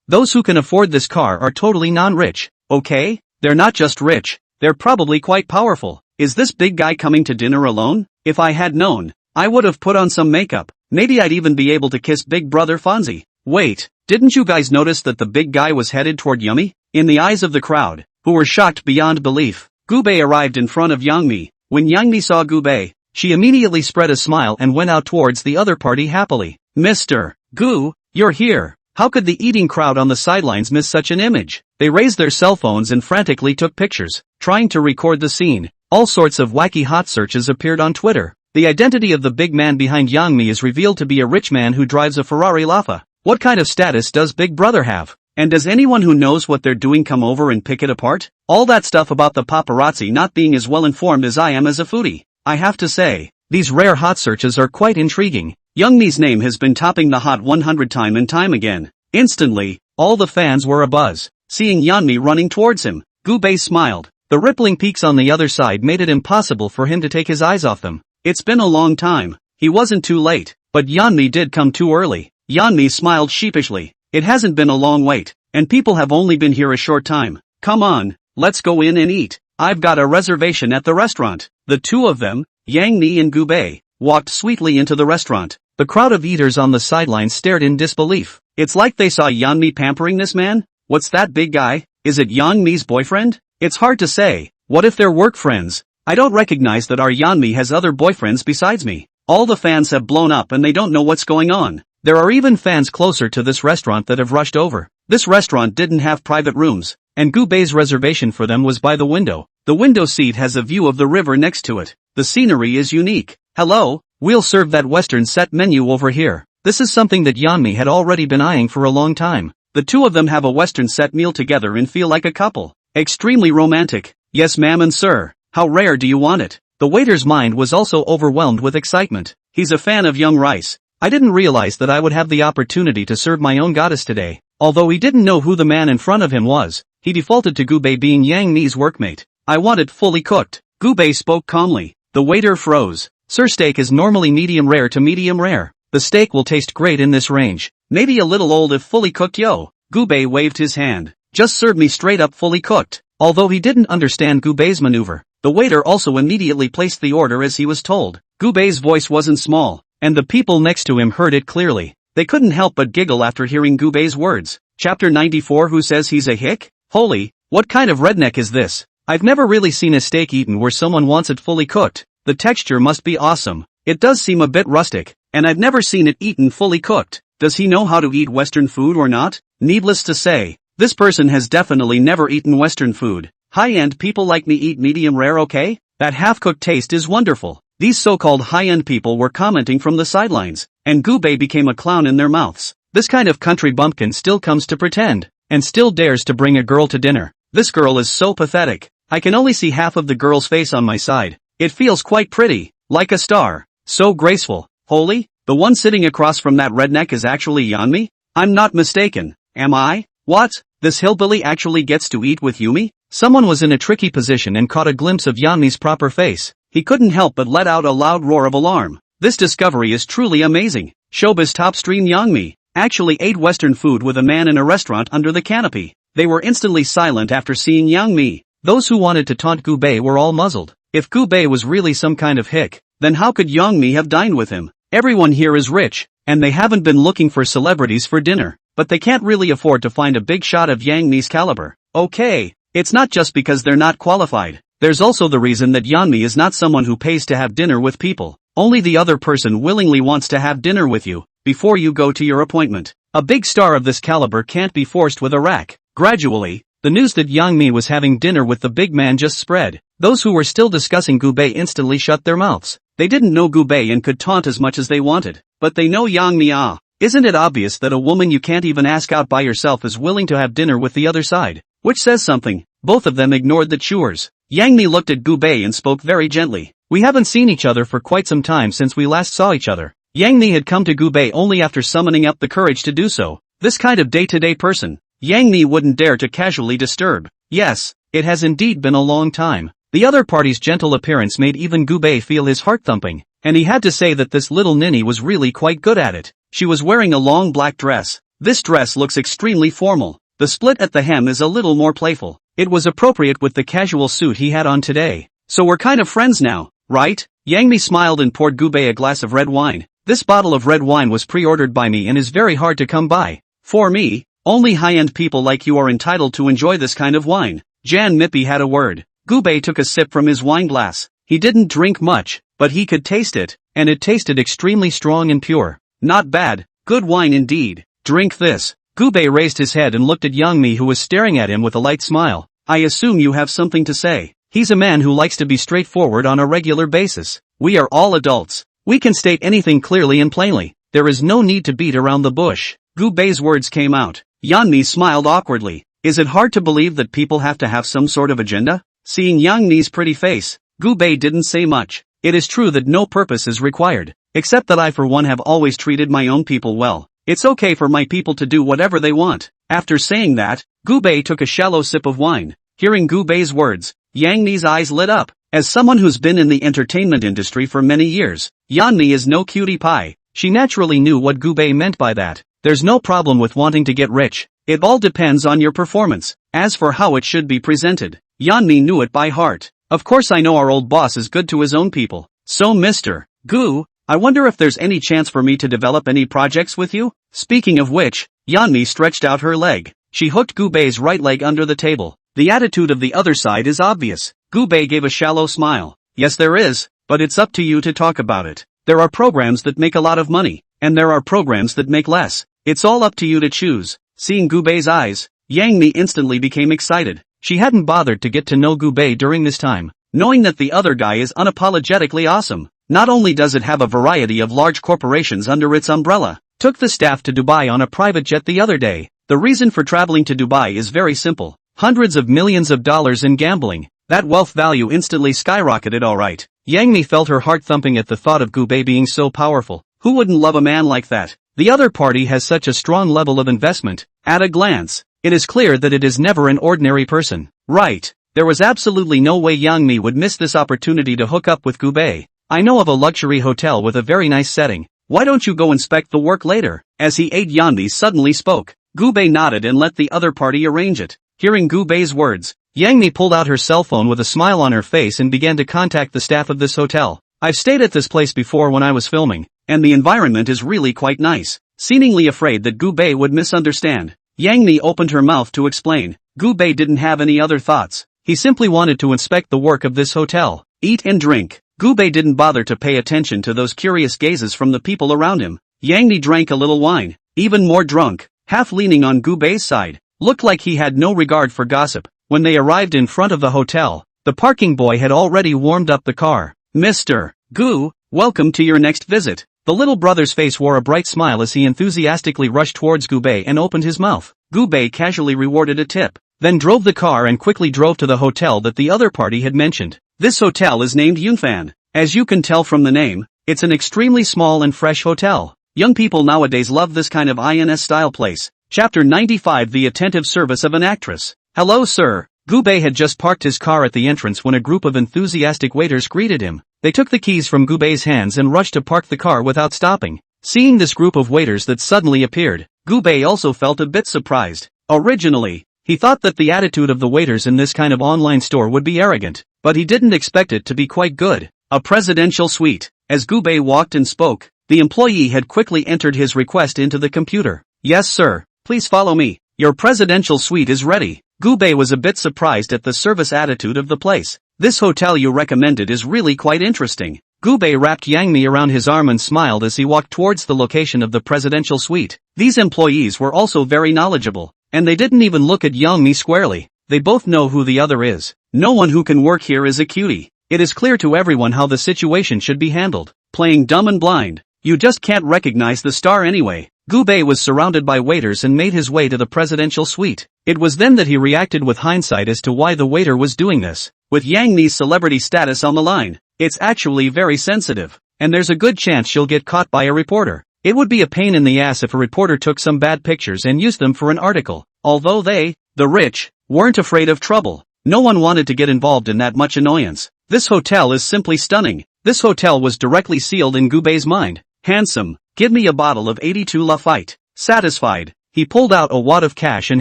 Those who can afford this car are totally non-rich, okay? They're not just rich, they're probably quite powerful. Is this big guy coming to dinner alone? If I had known, I would have put on some makeup. Maybe I'd even be able to kiss Big Brother Fonzie. Wait, didn't you guys notice that the big guy was headed toward Yummy? In the eyes of the crowd, who were shocked beyond belief, Gubei arrived in front of Youngmi. When Youngmi saw Gubei, she immediately spread a smile and went out towards the other party happily. Mr. Gu, you're here. How could the eating crowd on the sidelines miss such an image? They raised their cell phones and frantically took pictures, trying to record the scene. All sorts of wacky hot searches appeared on Twitter. The identity of the big man behind Youngmi is revealed to be a rich man who drives a Ferrari Laffa. What kind of status does Big Brother have? And does anyone who knows what they're doing come over and pick it apart? All that stuff about the paparazzi not being as well informed as I am as a foodie. I have to say, these rare hot searches are quite intriguing. Youngmi's name has been topping the Hot 100 time and time again. Instantly, all the fans were abuzz, seeing Youngmi running towards him. Gubei smiled. The rippling peaks on the other side made it impossible for him to take his eyes off them. It's been a long time. He wasn't too late, but Youngmi did come too early. Youngmi smiled sheepishly. It hasn't been a long wait, and people have only been here a short time. Come on, let's go in and eat. I've got a reservation at the restaurant. The two of them, Youngmi and Gubei, walked sweetly into the restaurant. The crowd of eaters on the sidelines stared in disbelief. It's like they saw Youngmi pampering this man. What's that big guy? Is it Youngmi's boyfriend? It's hard to say. What if they're work friends? I don't recognize that our Youngmi has other boyfriends besides me. All the fans have blown up and they don't know what's going on. There are even fans closer to this restaurant that have rushed over. This restaurant didn't have private rooms, and Gubei's reservation for them was by the window. The window seat has a view of the river next to it. The scenery is unique. Hello, we'll serve that Western set menu over here. This is something that Youngmi had already been eyeing for a long time. The two of them have a Western set meal together and feel like a couple. Extremely romantic. Yes ma'am and sir, how rare do you want it? The waiter's mind was also overwhelmed with excitement. He's a fan of Young Rice. I didn't realize that I would have the opportunity to serve my own goddess today. Although he didn't know who the man in front of him was, he defaulted to Gubei being Youngmi's workmate. I want it fully cooked. Gubei spoke calmly. The waiter froze. Sir, steak is normally medium rare to medium rare. The steak will taste great in this range. Maybe a little old if fully cooked yo. Gubei waved his hand. Just serve me straight up fully cooked. Although he didn't understand Gubei's maneuver, the waiter also immediately placed the order as he was told. Gubei's voice wasn't small, and the people next to him heard it clearly. They couldn't help but giggle after hearing Gubei's words. Chapter 94. Who says he's a hick? Holy, what kind of redneck is this? I've never really seen a steak eaten where someone wants it fully cooked. The texture must be awesome. It does seem a bit rustic, and I've never seen it eaten fully cooked. Does he know how to eat Western food or not? Needless to say, this person has definitely never eaten Western food. High-end people like me eat medium rare, okay? that half-cooked taste is wonderful. These so-called high-end people were commenting from the sidelines, and Gubei became a clown in their mouths. This kind of country bumpkin still comes to pretend, and still dares to bring a girl to dinner. This girl is so pathetic. I can only see half of the girl's face on my side. It feels quite pretty, like a star. So graceful. Holy? The one sitting across from that redneck is actually Yeonmi? I'm not mistaken, am I? What? This hillbilly actually gets to eat with Yumi? Someone was in a tricky position and caught a glimpse of Yeonmi's proper face. He couldn't help but let out a loud roar of alarm. This discovery is truly amazing. Showbiz top stream Yeonmi actually ate Western food with a man in a restaurant under the canopy. They were instantly silent after seeing Yeonmi. Those who wanted to taunt Gubei were all muzzled. If Gubei was really some kind of hick, then how could Yeonmi have dined with him? Everyone here is rich, and they haven't been looking for celebrities for dinner, but they can't really afford to find a big shot of Yeonmi's caliber. Okay, it's not just because they're not qualified. There's also the reason that Yeonmi is not someone who pays to have dinner with people. Only the other person willingly wants to have dinner with you, before you go to your appointment. A big star of this caliber can't be forced with a rack. Gradually, the news that Yeonmi was having dinner with the big man just spread. Those who were still discussing Gubei instantly shut their mouths. They didn't know Gubei and could taunt as much as they wanted. But they know Yeonmi. Isn't it obvious that a woman you can't even ask out by yourself is willing to have dinner with the other side? Which says something. Both of them ignored the chores. Yeonmi looked at Gubei and spoke very gently. We haven't seen each other for quite some time since we last saw each other. Yeonmi had come to Gubei only after summoning up the courage to do so. This kind of day-to-day person, Yeonmi wouldn't dare to casually disturb. Yes, it has indeed been a long time. The other party's gentle appearance made even Gubei feel his heart thumping, and he had to say that this little ninny was really quite good at it. She was wearing a long black dress. This dress looks extremely formal. The split at the hem is a little more playful. It was appropriate with the casual suit he had on today. So we're kind of friends now, right? Yeonmi smiled and poured Gubei a glass of red wine. This bottle of red wine was pre-ordered by me and is very hard to come by. For me, only high-end people like you are entitled to enjoy this kind of wine. Jan Mippi had a word. Gubei took a sip from his wine glass. He didn't drink much, but he could taste it, and it tasted extremely strong and pure. Not bad, good wine indeed. Drink this. Gubei raised his head and looked at Yeonmi, who was staring at him with a light smile. I assume you have something to say. He's a man who likes to be straightforward on a regular basis. We are all adults. We can state anything clearly and plainly. There is no need to beat around the bush. Gubei's words came out. Yeonmi smiled awkwardly. Is it hard to believe that people have to have some sort of agenda? Seeing Yeonmi's pretty face, Gubei didn't say much. It is true that no purpose is required, except that I for one have always treated my own people well. It's okay for my people to do whatever they want. After saying that, Gubei took a shallow sip of wine. Hearing Gubei's words, Yeonmi's eyes lit up. As someone who's been in the entertainment industry for many years, Yeonmi is no cutie pie. She naturally knew what Gubei meant by that. There's no problem with wanting to get rich. It all depends on your performance. As for how it should be presented, Yeonmi knew it by heart. Of course I know our old boss is good to his own people. So Mr. Gu, I wonder if there's any chance for me to develop any projects with you? Speaking of which, Yeonmi stretched out her leg. She hooked Gubei's right leg under the table. The attitude of the other side is obvious. Gubei gave a shallow smile. Yes there is, but it's up to you to talk about it. There are programs that make a lot of money, and there are programs that make less. It's all up to you to choose. Seeing Gubei's eyes, Yeonmi instantly became excited. She hadn't bothered to get to know Gubei during this time, knowing that the other guy is unapologetically awesome. Not only does it have a variety of large corporations under its umbrella, took the staff to Dubai on a private jet the other day. The reason for traveling to Dubai is very simple. Hundreds of millions of dollars in gambling. That wealth value instantly skyrocketed alright. Yeonmi felt her heart thumping at the thought of Gubei being so powerful. Who wouldn't love a man like that? The other party has such a strong level of investment. At a glance, it is clear that it is never an ordinary person. Right. There was absolutely no way Yeonmi would miss this opportunity to hook up with Gubei. I know of a luxury hotel with a very nice setting. Why don't you go inspect the work later? As he ate, Yeonmi suddenly spoke. Gubei nodded and let the other party arrange it. Hearing Gubei's words, Yeonmi pulled out her cell phone with a smile on her face and began to contact the staff of this hotel. I've stayed at this place before when I was filming, and the environment is really quite nice. Seemingly afraid that Gubei would misunderstand, Yeonmi opened her mouth to explain. Gubei didn't have any other thoughts. He simply wanted to inspect the work of this hotel, eat and drink. Gubei didn't bother to pay attention to those curious gazes from the people around him. Yeonmi drank a little wine, even more drunk, half leaning on Gubei's side. Looked like he had no regard for gossip. When they arrived in front of the hotel, The parking boy had already warmed up the car. Mr. Gu, welcome to your next visit. The little brother's face wore a bright smile as he enthusiastically rushed towards Gubei and opened his mouth. Gubei casually rewarded a tip, then drove the car and quickly drove to the hotel that the other party had mentioned. This hotel is named Yunfan. As you can tell from the name, it's an extremely small and fresh hotel. Young people nowadays love this kind of INS-style place. Chapter 95: The Attentive Service of an Actress. Hello sir. Gubei had just parked his car at the entrance when a group of enthusiastic waiters greeted him. They took the keys from Gubei's hands and rushed to park the car without stopping. Seeing this group of waiters that suddenly appeared, Gubei also felt a bit surprised. Originally, he thought that the attitude of the waiters in this kind of online store would be arrogant, but he didn't expect it to be quite good. A presidential suite. As Gubei walked and spoke, the employee had quickly entered his request into the computer. Yes sir, please follow me. Your presidential suite is ready. Gubei was a bit surprised at the service attitude of the place. This hotel you recommended is really quite interesting. Gubei wrapped Yang Mi around his arm and smiled as he walked towards the location of the presidential suite. These employees were also very knowledgeable, and they didn't even look at Yang Mi squarely. They both know who the other is. No one who can work here is a cutie. It is clear to everyone how the situation should be handled. Playing dumb and blind. You just can't recognize the star anyway. Gubei was surrounded by waiters and made his way to the presidential suite. It was then that he reacted with hindsight as to why the waiter was doing this. With Yang Mi's celebrity status on the line, it's actually very sensitive, and there's a good chance she'll get caught by a reporter. It would be a pain in the ass if a reporter took some bad pictures and used them for an article. Although they, the rich, weren't afraid of trouble. No one wanted to get involved in that much annoyance. This hotel is simply stunning. This hotel was directly sealed in Gubei's mind. Handsome, give me a bottle of 82 Lafite. Satisfied, he pulled out a wad of cash and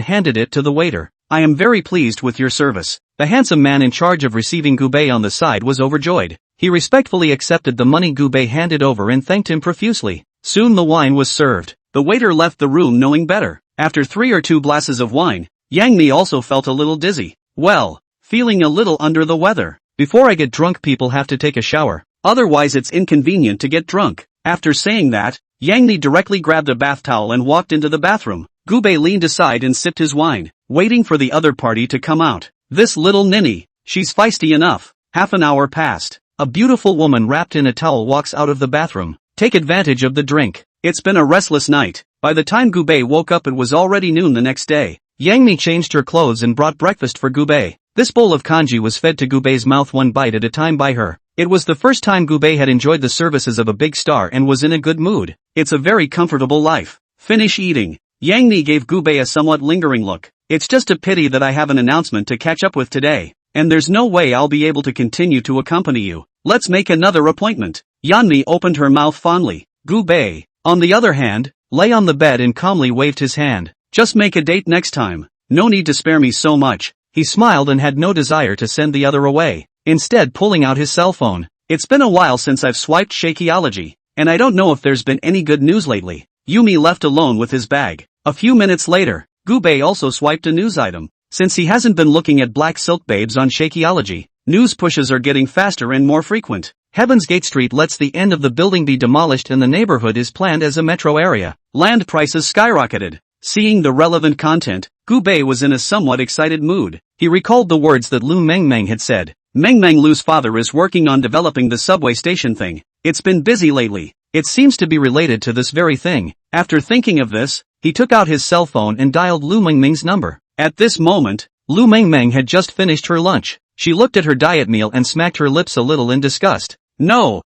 handed it to the waiter. I am very pleased with your service. The handsome man in charge of receiving Gubei on the side was overjoyed. He respectfully accepted the money Gubei handed over and thanked him profusely. Soon the wine was served. The waiter left the room knowing better. After 3 or 2 glasses of wine, Yang Mi also felt a little dizzy. Well, feeling a little under the weather. Before I get drunk, people have to take a shower. Otherwise it's inconvenient to get drunk. After saying that, Yang Mi directly grabbed a bath towel and walked into the bathroom. Gubei leaned aside and sipped his wine, waiting for the other party to come out. This little ninny, she's feisty enough. Half an hour passed. A beautiful woman wrapped in a towel walks out of the bathroom. Take advantage of the drink. It's been a restless night. By the time Gubei woke up it was already noon the next day. Yang Mi changed her clothes and brought breakfast for Gubei. This bowl of kanji was fed to Gubei's mouth one bite at a time by her. It was the first time Gubei had enjoyed the services of a big star and was in a good mood. It's a very comfortable life. Finish eating. Yang Mi gave Gubei a somewhat lingering look. It's just a pity that I have an announcement to catch up with today, and there's no way I'll be able to continue to accompany you. Let's make another appointment. Yang Mi opened her mouth fondly. Gubei, on the other hand, lay on the bed and calmly waved his hand. Just make a date next time. No need to spare me so much. He smiled and had no desire to send the other away, instead pulling out his cell phone. It's been a while since I've swiped Shakeology, and I don't know if there's been any good news lately. Yumi left alone with his bag. A few minutes later, Gubei also swiped a news item. Since he hasn't been looking at black silk babes on Shakeology, news pushes are getting faster and more frequent. Heaven's Gate Street lets the end of the building be demolished and the neighborhood is planned as a metro area. Land prices skyrocketed. Seeing the relevant content, Gubei was in a somewhat excited mood. He recalled the words that Lu Mengmeng had said. Mengmeng Lu's father is working on developing the subway station thing. It's been busy lately. It seems to be related to this very thing. After thinking of this, he took out his cell phone and dialed Lu Mengmeng's number. At this moment, Lu Mengmeng had just finished her lunch. She looked at her diet meal and smacked her lips a little in disgust. No,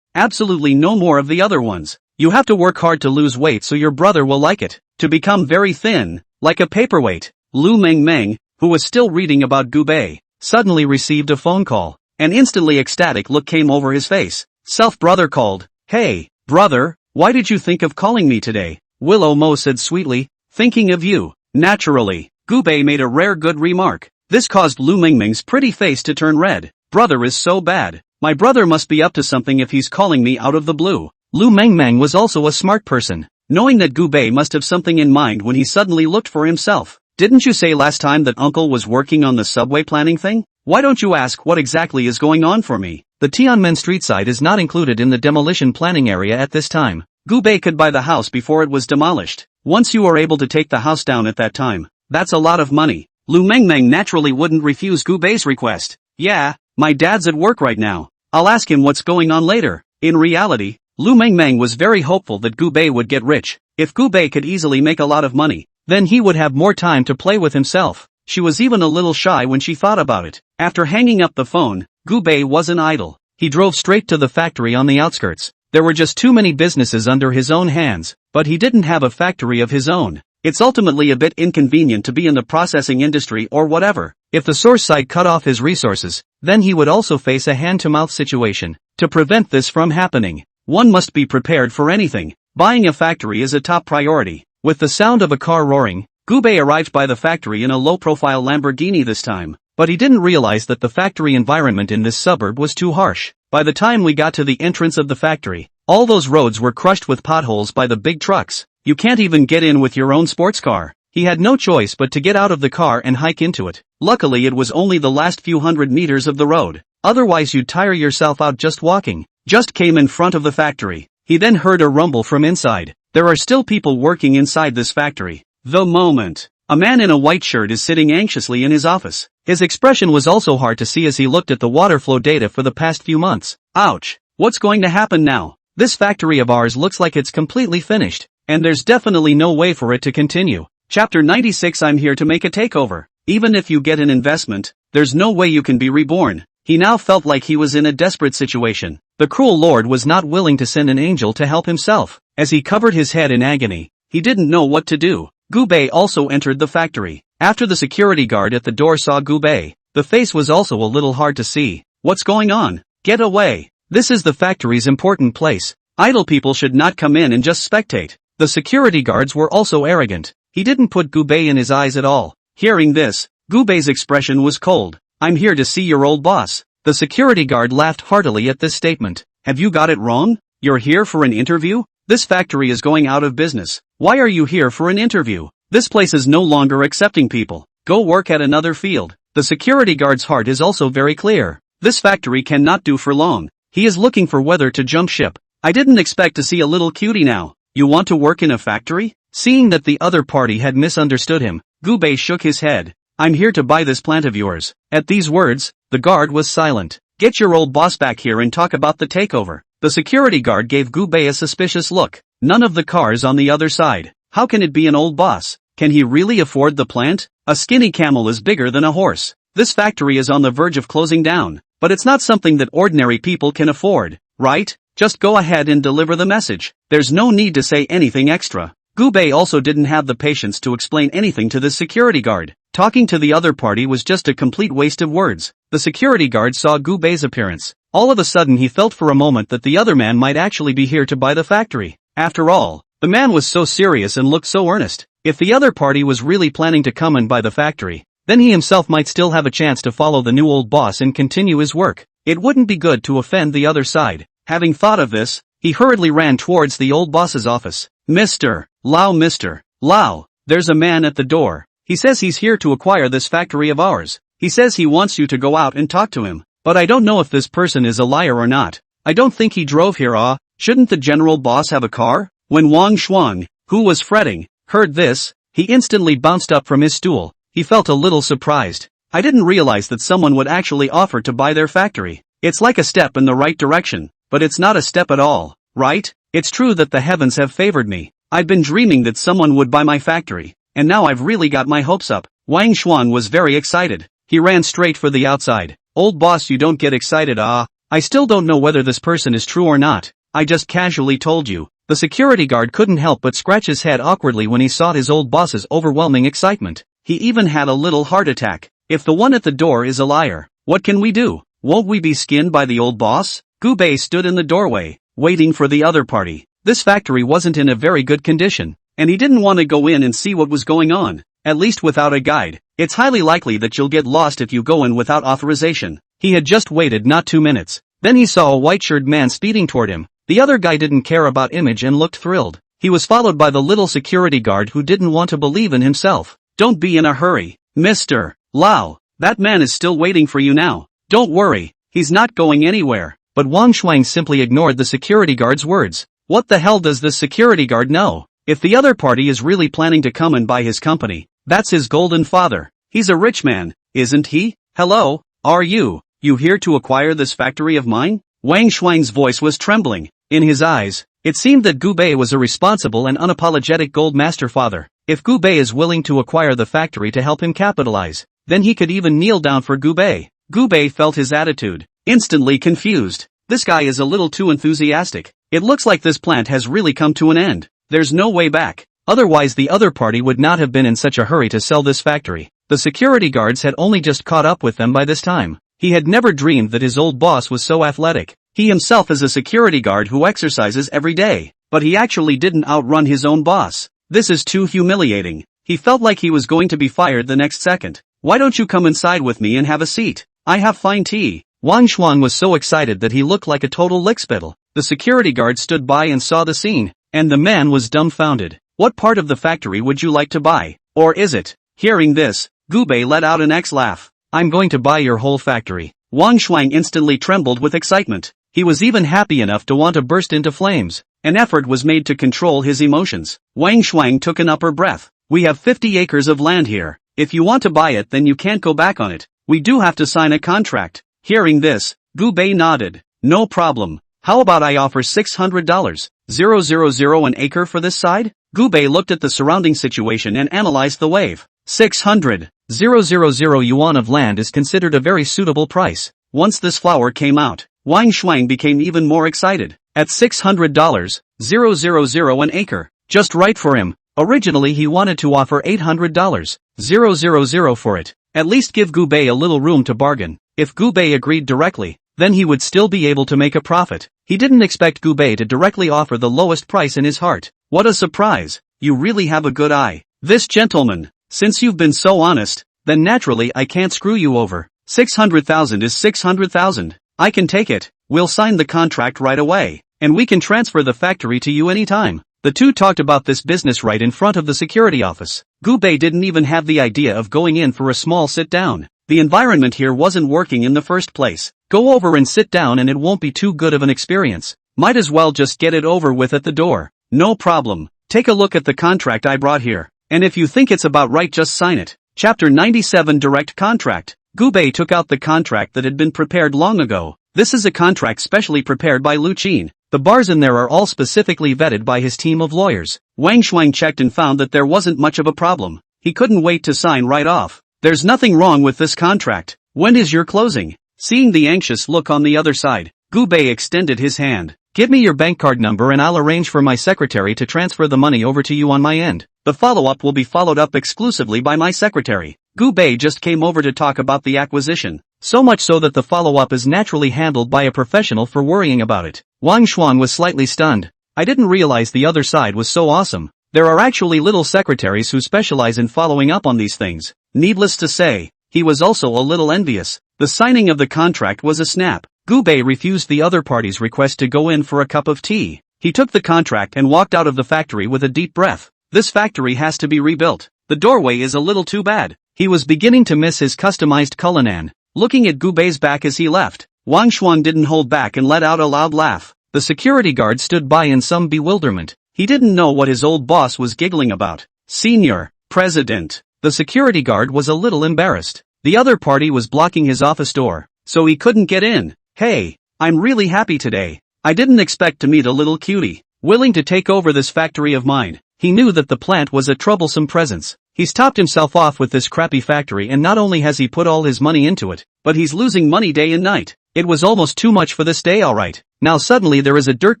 absolutely no more of the other ones. You have to work hard to lose weight so your brother will like it. To become very thin, like a paperweight. Lu Mengmeng, who was still reading about Gubei, suddenly received a phone call. An instantly ecstatic look came over his face. Self-brother called. Hey, brother, why did you think of calling me today? Willow Mo said sweetly. Thinking of you. Naturally. Gubei made a rare good remark. This caused Lu Mengmeng's pretty face to turn red. Brother is so bad. My brother must be up to something if he's calling me out of the blue. Lu Mengmeng was also a smart person, knowing that Gubei must have something in mind when he suddenly looked for himself. Didn't you say last time that uncle was working on the subway planning thing? Why don't you ask what exactly is going on for me? The Tianmen street side is not included in the demolition planning area at this time. Gubei could buy the house before it was demolished. Once you are able to take the house down at that time, that's a lot of money. Lu Mengmeng naturally wouldn't refuse Gu Bei's request. Yeah, my dad's at work right now. I'll ask him what's going on later. In reality, Lu Mengmeng was very hopeful that Gu Bei would get rich. If Gu Bei could easily make a lot of money, then he would have more time to play with himself. She was even a little shy when she thought about it. After hanging up the phone, Gu Bei wasn't idle. He drove straight to the factory on the outskirts. There were just too many businesses under his own hands, but he didn't have a factory of his own. It's ultimately a bit inconvenient to be in the processing industry or whatever. If the source side cut off his resources, then he would also face a hand-to-mouth situation. To prevent this from happening, one must be prepared for anything. Buying a factory is a top priority. With the sound of a car roaring, Gu Bei arrived by the factory in a low-profile Lamborghini this time, but he didn't realize that the factory environment in this suburb was too harsh. By the time we got to the entrance of the factory, all those roads were crushed with potholes by the big trucks. You can't even get in with your own sports car. He had no choice but to get out of the car and hike into it. Luckily it was only the last few hundred meters of the road. Otherwise you'd tire yourself out just walking. Just came in front of the factory. He then heard a rumble from inside. There are still people working inside this factory. The moment. A man in a white shirt is sitting anxiously in his office. His expression was also hard to see as he looked at the water flow data for the past few months. Ouch. What's going to happen now? This factory of ours looks like it's completely finished, and there's definitely no way for it to continue. Chapter 96. I'm here to make a takeover. Even if you get an investment, there's no way you can be reborn. He now felt like he was in a desperate situation. The cruel lord was not willing to send an angel to help himself. As he covered his head in agony, he didn't know what to do. Gu Bei also entered the factory. After the security guard at the door saw Gu Bei, the face was also a little hard to see. What's going on? Get away. This is the factory's important place. Idle people should not come in and just spectate. The security guards were also arrogant. He didn't put Gu Bei in his eyes at all. Hearing this, Gu Bei's expression was cold. I'm here to see your old boss. The security guard laughed heartily at this statement. Have you got it wrong? You're here for an interview? This factory is going out of business. Why are you here for an interview? This place is no longer accepting people. Go work at another field. The security guard's heart is also very clear. This factory cannot do for long. He is looking for whether to jump ship. I didn't expect to see a little cutie now. You want to work in a factory? Seeing that the other party had misunderstood him, Gu Bei shook his head. I'm here to buy this plant of yours. At these words, the guard was silent. Get your old boss back here and talk about the takeover. The security guard gave Gu Bei a suspicious look. None of the cars on the other side. How can it be an old boss? Can he really afford the plant? A skinny camel is bigger than a horse. This factory is on the verge of closing down, but it's not something that ordinary people can afford, right? Just go ahead and deliver the message. There's no need to say anything extra. Gu Bei also didn't have the patience to explain anything to this security guard. Talking to the other party was just a complete waste of words. The security guard saw Gu Bei's appearance. All of a sudden he felt for a moment that the other man might actually be here to buy the factory. After all, the man was so serious and looked so earnest. If the other party was really planning to come and buy the factory, then he himself might still have a chance to follow the new old boss and continue his work. It wouldn't be good to offend the other side. Having thought of this, he hurriedly ran towards the old boss's office. Mr. Lau, there's a man at the door. He says he's here to acquire this factory of ours. He says he wants you to go out and talk to him. But I don't know if this person is a liar or not. I don't think he drove here. Shouldn't the general boss have a car? When Wang Shuang, who was fretting, heard this, he instantly bounced up from his stool. He felt a little surprised. I didn't realize that someone would actually offer to buy their factory. It's like a step in the right direction, but it's not a step at all, right? It's true that the heavens have favored me. I've been dreaming that someone would buy my factory, and now I've really got my hopes up. Wang Shuan was very excited. He ran straight for the outside. Old boss, you don't get excited. I still don't know whether this person is true or not. I just casually told you. The security guard couldn't help but scratch his head awkwardly when he saw his old boss's overwhelming excitement. He even had a little heart attack. If the one at the door is a liar, what can we do? Won't we be skinned by the old boss? Gu Bei stood in the doorway, waiting for the other party. This factory wasn't in a very good condition, and he didn't want to go in and see what was going on, at least without a guide. It's highly likely that you'll get lost if you go in without authorization. He had just waited not 2 minutes. Then he saw a white-shirted man speeding toward him. The other guy didn't care about image and looked thrilled. He was followed by the little security guard who didn't want to believe in himself. Don't be in a hurry, Mr. Lau. That man is still waiting for you now. Don't worry, he's not going anywhere. But Wang Shuang simply ignored the security guard's words. What the hell does this security guard know? If the other party is really planning to come and buy his company, that's his golden father. He's a rich man, isn't he? Hello, are you here to acquire this factory of mine? Wang Shuang's voice was trembling. In his eyes, it seemed that Gu Bei was a responsible and unapologetic gold master father. If Gu Bei is willing to acquire the factory to help him capitalize, then he could even kneel down for Gu Bei. Gu Bei felt his attitude, instantly confused. This guy is a little too enthusiastic. It looks like this plant has really come to an end. There's no way back. Otherwise the other party would not have been in such a hurry to sell this factory. The security guards had only just caught up with them by this time. He had never dreamed that his old boss was so athletic. He himself is a security guard who exercises every day, but he actually didn't outrun his own boss. This is too humiliating. He felt like he was going to be fired the next second. Why don't you come inside with me and have a seat? I have fine tea. Wang Xuan was so excited that he looked like a total lickspittle. The security guard stood by and saw the scene, and the man was dumbfounded. What part of the factory would you like to buy? Or is it? Hearing this, Gu Bei let out an X-laugh. I'm going to buy your whole factory. Wang Shuang instantly trembled with excitement. He was even happy enough to want to burst into flames. An effort was made to control his emotions. Wang Shuang took an upper breath. We have 50 acres of land here. If you want to buy it, then you can't go back on it. We do have to sign a contract. Hearing this, Gu Bei nodded. No problem. How about I offer $600? 000 an acre for this side? Gu Bei looked at the surrounding situation and analyzed the wave. 600,000 yuan of land is considered a very suitable price. Once this flower came out, Wang Shuang became even more excited. At $600, 000 an acre, just right for him. Originally he wanted to offer $800, 000 for it. At least give Gu Bei a little room to bargain. If Gu Bei agreed directly, then he would still be able to make a profit. He didn't expect Gu Bei to directly offer the lowest price in his heart. What a surprise. You really have a good eye. This gentleman, since you've been so honest, then naturally I can't screw you over. 600,000 is 600,000. I can take it. We'll sign the contract right away, and we can transfer the factory to you anytime. The two talked about this business right in front of the security office. Gu Bei didn't even have the idea of going in for a small sit-down. The environment here wasn't working in the first place. Go over and sit down and it won't be too good of an experience. Might as well just get it over with at the door. No problem. Take a look at the contract I brought here, and if you think it's about right, just sign it. Chapter 97 Direct Contract. Gu Bei took out the contract that had been prepared long ago. This is a contract specially prepared by Lu Qin. The bars in there are all specifically vetted by his team of lawyers. Wang Shuang checked and found that there wasn't much of a problem. He couldn't wait to sign right off. There's nothing wrong with this contract. When is your closing? Seeing the anxious look on the other side, Gu Bei extended his hand. Give me your bank card number and I'll arrange for my secretary to transfer the money over to you on my end. The follow-up will be followed up exclusively by my secretary. Gu Bei just came over to talk about the acquisition. So much so that the follow-up is naturally handled by a professional for worrying about it. Wang Xuan was slightly stunned. I didn't realize the other side was so awesome. There are actually little secretaries who specialize in following up on these things. Needless to say, he was also a little envious. The signing of the contract was a snap. Gu Bei refused the other party's request to go in for a cup of tea. He took the contract and walked out of the factory with a deep breath. This factory has to be rebuilt. The doorway is a little too bad. He was beginning to miss his customized Cullinan. Looking at Gu Bei's back as he left, Wang Xuan didn't hold back and let out a loud laugh. The security guard stood by in some bewilderment. He didn't know what his old boss was giggling about. Senior President. The security guard was a little embarrassed. The other party was blocking his office door, so he couldn't get in. Hey, I'm really happy today. I didn't expect to meet a little cutie, willing to take over this factory of mine. He knew that the plant was a troublesome presence. He's topped himself off with this crappy factory, and not only has he put all his money into it, but he's losing money day and night. It was almost too much for this day, alright. Now suddenly there is a dirt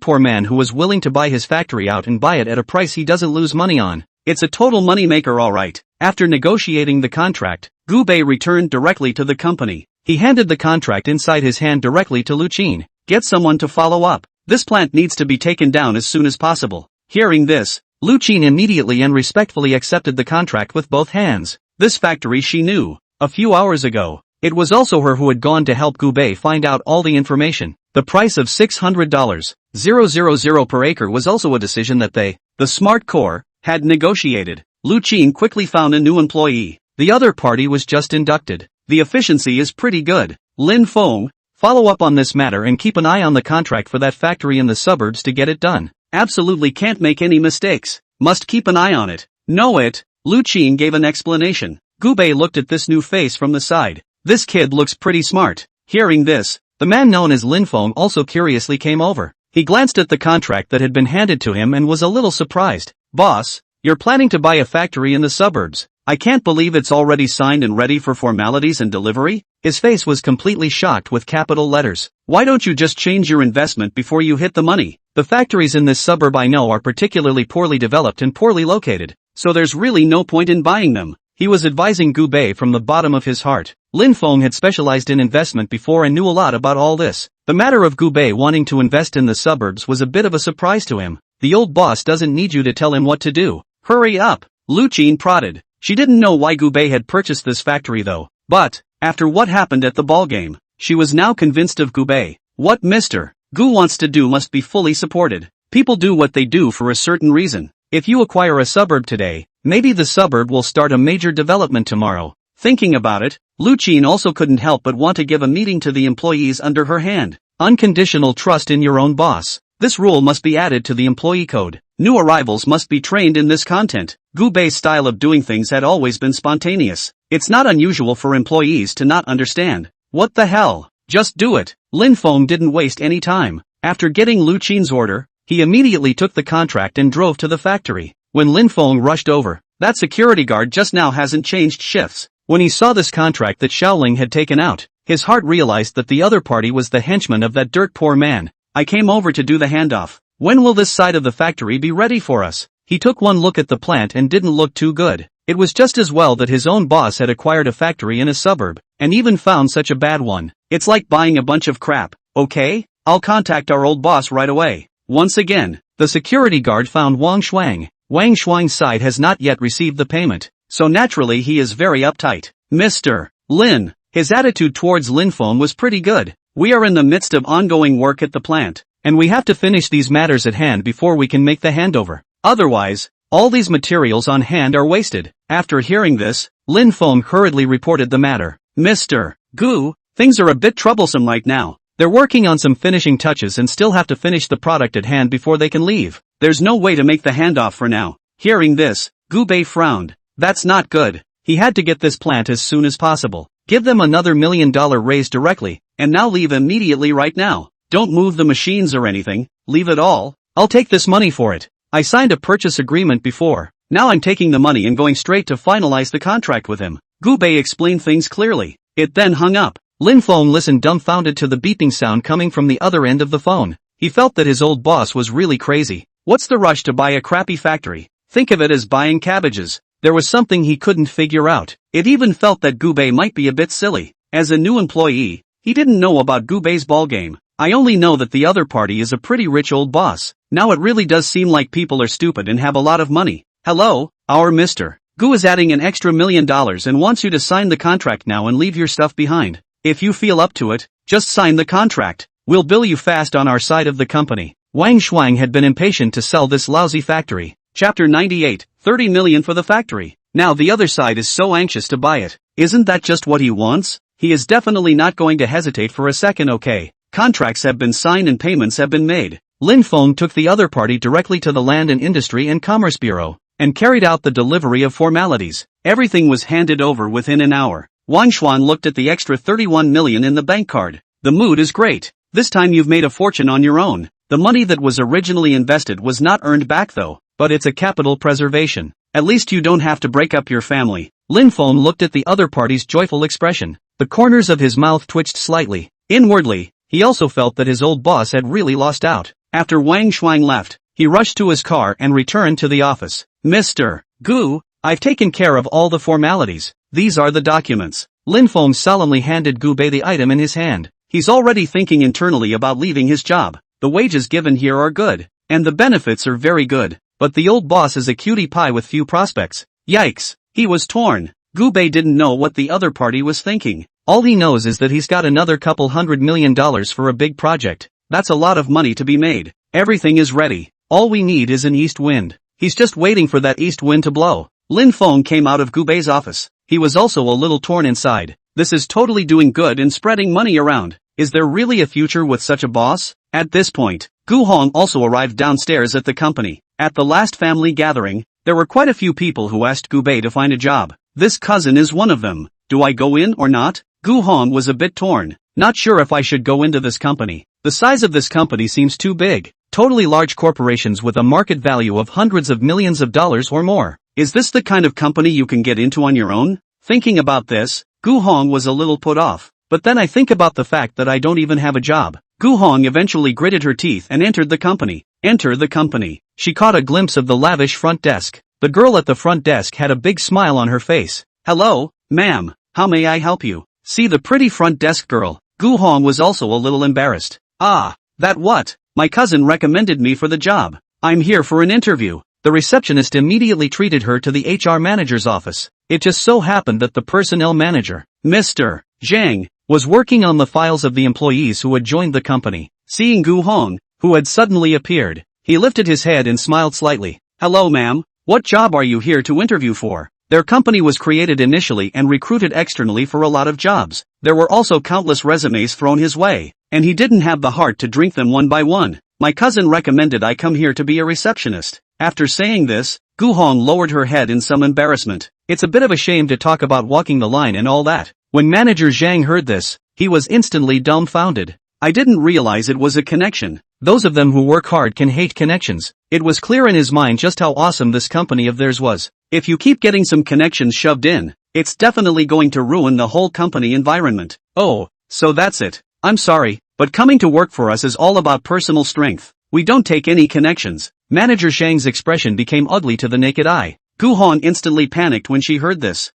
poor man who was willing to buy his factory out and buy it at a price he doesn't lose money on. It's a total money maker, alright. After negotiating the contract, Gu Bei returned directly to the company. He handed the contract inside his hand directly to Lu Qin. Get someone to follow up. This plant needs to be taken down as soon as possible. Hearing this, Lu Qin immediately and respectfully accepted the contract with both hands. This factory she knew. A few hours ago, it was also her who had gone to help Gu Bei find out all the information. The price of $600, 000 per acre was also a decision that they, the Smart Core, had negotiated. Lu Qin quickly found a new employee. The other party was just inducted. The efficiency is pretty good. Lin Feng, follow up on this matter and keep an eye on the contract for that factory in the suburbs to get it done. Absolutely can't make any mistakes. Must keep an eye on it. Know it. Lu Qin gave an explanation. Gubei looked at this new face from the side. This kid looks pretty smart. Hearing this, the man known as Lin Feng also curiously came over. He glanced at the contract that had been handed to him and was a little surprised. Boss, you're planning to buy a factory in the suburbs. I can't believe it's already signed and ready for formalities and delivery. His face was completely shocked with capital letters. Why don't you just change your investment before you hit the money? The factories in this suburb I know are particularly poorly developed and poorly located, so there's really no point in buying them. He was advising Gubei from the bottom of his heart. Lin Feng had specialized in investment before and knew a lot about all this. The matter of Gubei wanting to invest in the suburbs was a bit of a surprise to him. The old boss doesn't need you to tell him what to do. Hurry up! Lu Qin prodded. She didn't know why Gubei had purchased this factory though. But, after what happened at the ballgame, she was now convinced of Gubei. What Mr. Gu wants to do must be fully supported. People do what they do for a certain reason. If you acquire a suburb today, maybe the suburb will start a major development tomorrow. Thinking about it, Lu Qin also couldn't help but want to give a meeting to the employees under her hand. Unconditional trust in your own boss. This rule must be added to the employee code. New arrivals must be trained in this content. Gubei's style of doing things had always been spontaneous. It's not unusual for employees to not understand. What the hell? Just do it. Lin Feng didn't waste any time. After getting Lu Qin's order, he immediately took the contract and drove to the factory. When Lin Feng rushed over, that security guard just now hasn't changed shifts. When he saw this contract that Xiaoling had taken out, his heart realized that the other party was the henchman of that dirt poor man. I came over to do the handoff. When will this side of the factory be ready for us? He took one look at the plant and didn't look too good. It was just as well that his own boss had acquired a factory in a suburb, and even found such a bad one. It's like buying a bunch of crap. Okay, I'll contact our old boss right away. Once again, the security guard found Wang Shuang. Wang Shuang's side has not yet received the payment, so naturally he is very uptight. Mr. Lin. His attitude towards Lin Feng was pretty good. We are in the midst of ongoing work at the plant, and we have to finish these matters at hand before we can make the handover. Otherwise, all these materials on hand are wasted. After hearing this, Lin Feng hurriedly reported the matter. Mr. Gu, things are a bit troublesome right now. They're working on some finishing touches and still have to finish the product at hand before they can leave. There's no way to make the handoff for now. Hearing this, Gubei frowned. That's not good. He had to get this plant as soon as possible. Give them another $1 million raise directly, and now leave immediately right now. Don't move the machines or anything, leave it all. I'll take this money for it. I signed a purchase agreement before. Now I'm taking the money and going straight to finalize the contract with him. Gubei explained things clearly. It then hung up. Lin Feng listened dumbfounded to the beeping sound coming from the other end of the phone. He felt that his old boss was really crazy. What's the rush to buy a crappy factory? Think of it as buying cabbages. There was something he couldn't figure out. It even felt that Gubei might be a bit silly. As a new employee, he didn't know about Gubei's ballgame. I only know that the other party is a pretty rich old boss. Now it really does seem like people are stupid and have a lot of money. Hello, our Mr. Gu is adding an extra $1 million and wants you to sign the contract now and leave your stuff behind. If you feel up to it, just sign the contract. We'll bill you fast on our side of the company. Wang Shuang had been impatient to sell this lousy factory. Chapter 98, 30 million for the factory. Now the other side is so anxious to buy it. Isn't that just what he wants? He is definitely not going to hesitate for a second. Okay. Contracts have been signed and payments have been made. Lin Feng took the other party directly to the Land and Industry and Commerce Bureau, and carried out the delivery of formalities. Everything was handed over within an hour. Wang Xuan looked at the extra 31 million in the bank card. The mood is great. This time you've made a fortune on your own. The money that was originally invested was not earned back though, but it's a capital preservation. At least you don't have to break up your family. Lin Feng looked at the other party's joyful expression. The corners of his mouth twitched slightly. Inwardly, he also felt that his old boss had really lost out. After Wang Shuang left, he rushed to his car and returned to the office. Mr. Gu, I've taken care of all the formalities. These are the documents. Lin Feng solemnly handed Gu Bei the item in his hand. He's already thinking internally about leaving his job. The wages given here are good, and the benefits are very good, but the old boss is a cutie pie with few prospects. Yikes, he was torn. Gu Bei didn't know what the other party was thinking. All he knows is that he's got another couple $100 million for a big project. That's a lot of money to be made. Everything is ready. All we need is an east wind. He's just waiting for that east wind to blow. Lin Feng came out of Gu Bei's office. He was also a little torn inside. This is totally doing good and spreading money around. Is there really a future with such a boss? At this point, Gu Hong also arrived downstairs at the company. At the last family gathering, there were quite a few people who asked Gu Bei to find a job. This cousin is one of them. Do I go in or not? Gu Hong was a bit torn. Not sure if I should go into this company. The size of this company seems too big. Totally large corporations with a market value of hundreds of millions of dollars or more. Is this the kind of company you can get into on your own? Thinking about this, Gu Hong was a little put off. But then I think about the fact that I don't even have a job. Gu Hong eventually gritted her teeth and entered the company. Enter the company. She caught a glimpse of the lavish front desk. The girl at the front desk had a big smile on her face. Hello, ma'am. How may I help you? See the pretty front desk girl. Gu Hong was also a little embarrassed. Ah, that what? My cousin recommended me for the job. I'm here for an interview. The receptionist immediately treated her to the HR manager's office. It just so happened that the personnel manager, Mr. Zhang, was working on the files of the employees who had joined the company. Seeing Gu Hong, who had suddenly appeared, he lifted his head and smiled slightly. Hello ma'am, what job are you here to interview for? Their company was created initially and recruited externally for a lot of jobs. There were also countless resumes thrown his way, and he didn't have the heart to drink them one by one. My cousin recommended I come here to be a receptionist. After saying this, Gu Hong lowered her head in some embarrassment. It's a bit of a shame to talk about walking the line and all that. When manager Zhang heard this, he was instantly dumbfounded. I didn't realize it was a connection. Those of them who work hard can hate connections. It was clear in his mind just how awesome this company of theirs was. If you keep getting some connections shoved in, it's definitely going to ruin the whole company environment. Oh, so that's it. I'm sorry, but coming to work for us is all about personal strength. We don't take any connections. Manager Zhang's expression became ugly to the naked eye. Gu Hong instantly panicked when she heard this.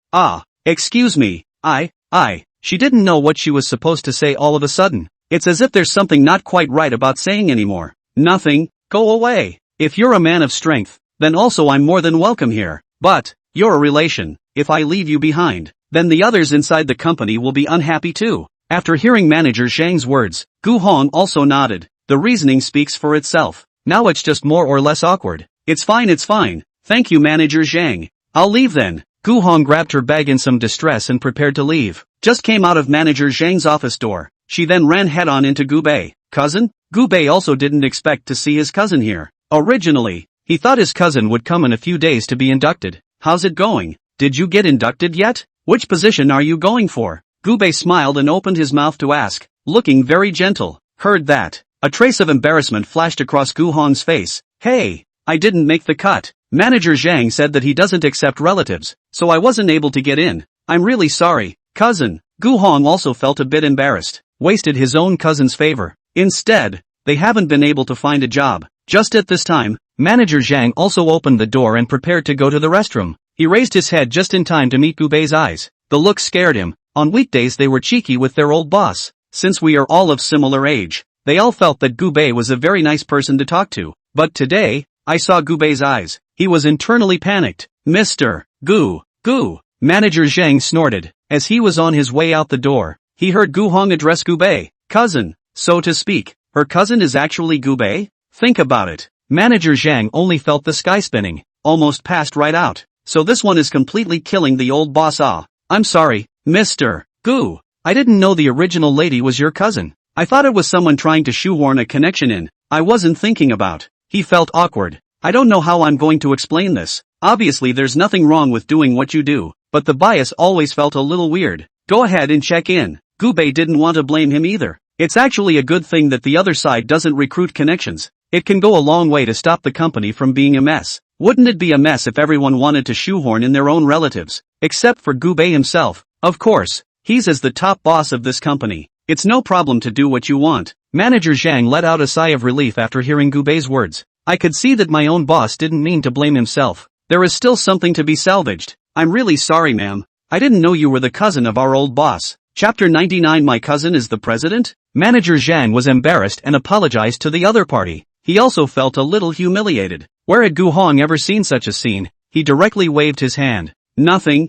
Excuse me, she didn't know what she was supposed to say all of a sudden. It's as if there's something not quite right about saying anymore. Nothing, go away. If you're a man of strength, then also I'm more than welcome here. But, you're a relation. If I leave you behind, then the others inside the company will be unhappy too. After hearing manager Zhang's words, Gu Hong also nodded. The reasoning speaks for itself. Now it's just more or less awkward. It's fine. Thank you manager Zhang. I'll leave then. Gu Hong grabbed her bag in some distress and prepared to leave. Just came out of manager Zhang's office door. She then ran head-on into Gu Bei. Cousin? Gu Bei also didn't expect to see his cousin here. Originally, he thought his cousin would come in a few days to be inducted. How's it going? Did you get inducted yet? Which position are you going for? Gu Bei smiled and opened his mouth to ask, looking very gentle. Heard that. A trace of embarrassment flashed across Gu Hong's face. Hey, I didn't make the cut. Manager Zhang said that he doesn't accept relatives, so I wasn't able to get in. I'm really sorry, cousin. Gu Hong also felt a bit embarrassed. Wasted his own cousin's favor. Instead, they haven't been able to find a job. Just at this time, Manager Zhang also opened the door and prepared to go to the restroom. He raised his head just in time to meet Gu Bei's eyes. The look scared him. On weekdays they were cheeky with their old boss. Since we are all of similar age, they all felt that Gu Bei was a very nice person to talk to. But today, I saw Gu Bei's eyes. He was internally panicked. Mr. Gu. Manager Zhang snorted. As he was on his way out the door, he heard Gu Hong address Gu Bei. Cousin, so to speak. Her cousin is actually Gu Bei? Think about it. Manager Zhang only felt the sky spinning. Almost passed right out. So this one is completely killing the old boss. I'm sorry, Mr. Gu. I didn't know the original lady was your cousin. I thought it was someone trying to shoehorn a connection in. I wasn't thinking about. He felt awkward. I don't know how I'm going to explain this. Obviously there's nothing wrong with doing what you do, but the bias always felt a little weird. Go ahead and check in. Gu Bei didn't want to blame him either. It's actually a good thing that the other side doesn't recruit connections. It can go a long way to stop the company from being a mess. Wouldn't it be a mess if everyone wanted to shoehorn in their own relatives? Except for Gu Bei himself. Of course, he's as the top boss of this company. It's no problem to do what you want. Manager Zhang let out a sigh of relief after hearing Gu Bei's words. I could see that my own boss didn't mean to blame himself. There is still something to be salvaged. I'm really sorry ma'am. I didn't know you were the cousin of our old boss. Chapter 99 My cousin is the president? Manager Zhang was embarrassed and apologized to the other party. He also felt a little humiliated. Where had Gu Hong ever seen such a scene? He directly waved his hand. Nothing.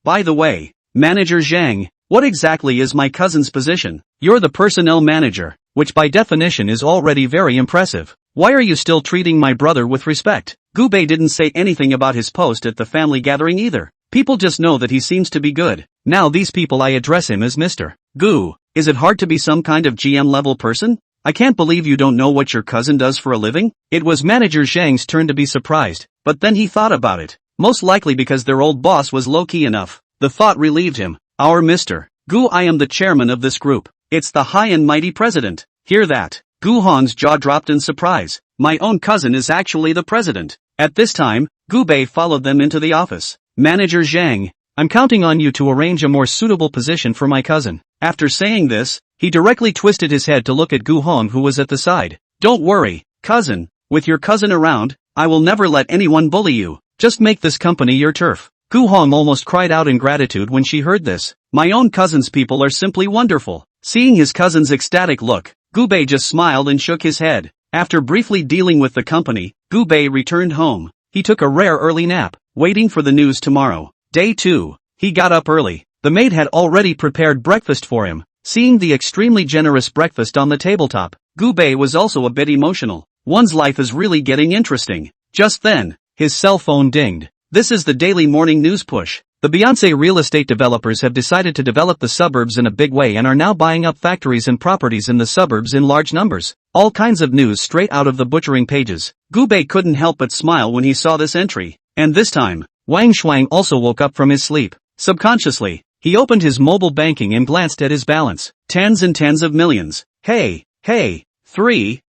By the way, Manager Zhang, what exactly is my cousin's position? You're the personnel manager, which by definition is already very impressive. Why are you still treating my brother with respect? Gu Bei didn't say anything about his post at the family gathering either. People just know that he seems to be good. Now these people I address him as Mr. Gu. Is it hard to be some kind of GM level person? I can't believe you don't know what your cousin does for a living? It was Manager Zhang's turn to be surprised, but then he thought about it. most likely because their old boss was low-key enough. The thought relieved him. Our Mr. Gu, I am the chairman of this group. It's the high and mighty president. Hear that? Gu Hong's jaw dropped in surprise. My own cousin is actually the president. At this time, Gu Bei followed them into the office. Manager Zhang, I'm counting on you to arrange a more suitable position for my cousin. After saying this, he directly twisted his head to look at Gu Hong, who was at the side. Don't worry, cousin. With your cousin around, I will never let anyone bully you. Just make this company your turf. Gu Hong almost cried out in gratitude when she heard this. My own cousin's people are simply wonderful. Seeing his cousin's ecstatic look, Gu Bei just smiled and shook his head. After briefly dealing with the company, Gu Bei returned home. He took a rare early nap, waiting for the news tomorrow. Day 2. He got up early. The maid had already prepared breakfast for him. Seeing the extremely generous breakfast on the tabletop, Gu Bei was also a bit emotional. One's life is really getting interesting. Just then, his cell phone dinged. This is the daily morning news push. The Beyonce real estate developers have decided to develop the suburbs in a big way and are now buying up factories and properties in the suburbs in large numbers. All kinds of news straight out of the butchering pages. Gu Bei couldn't help but smile when he saw this entry. And this time, Wang Shuang also woke up from his sleep. Subconsciously, he opened his mobile banking and glanced at his balance. Tens and tens of millions. Hey,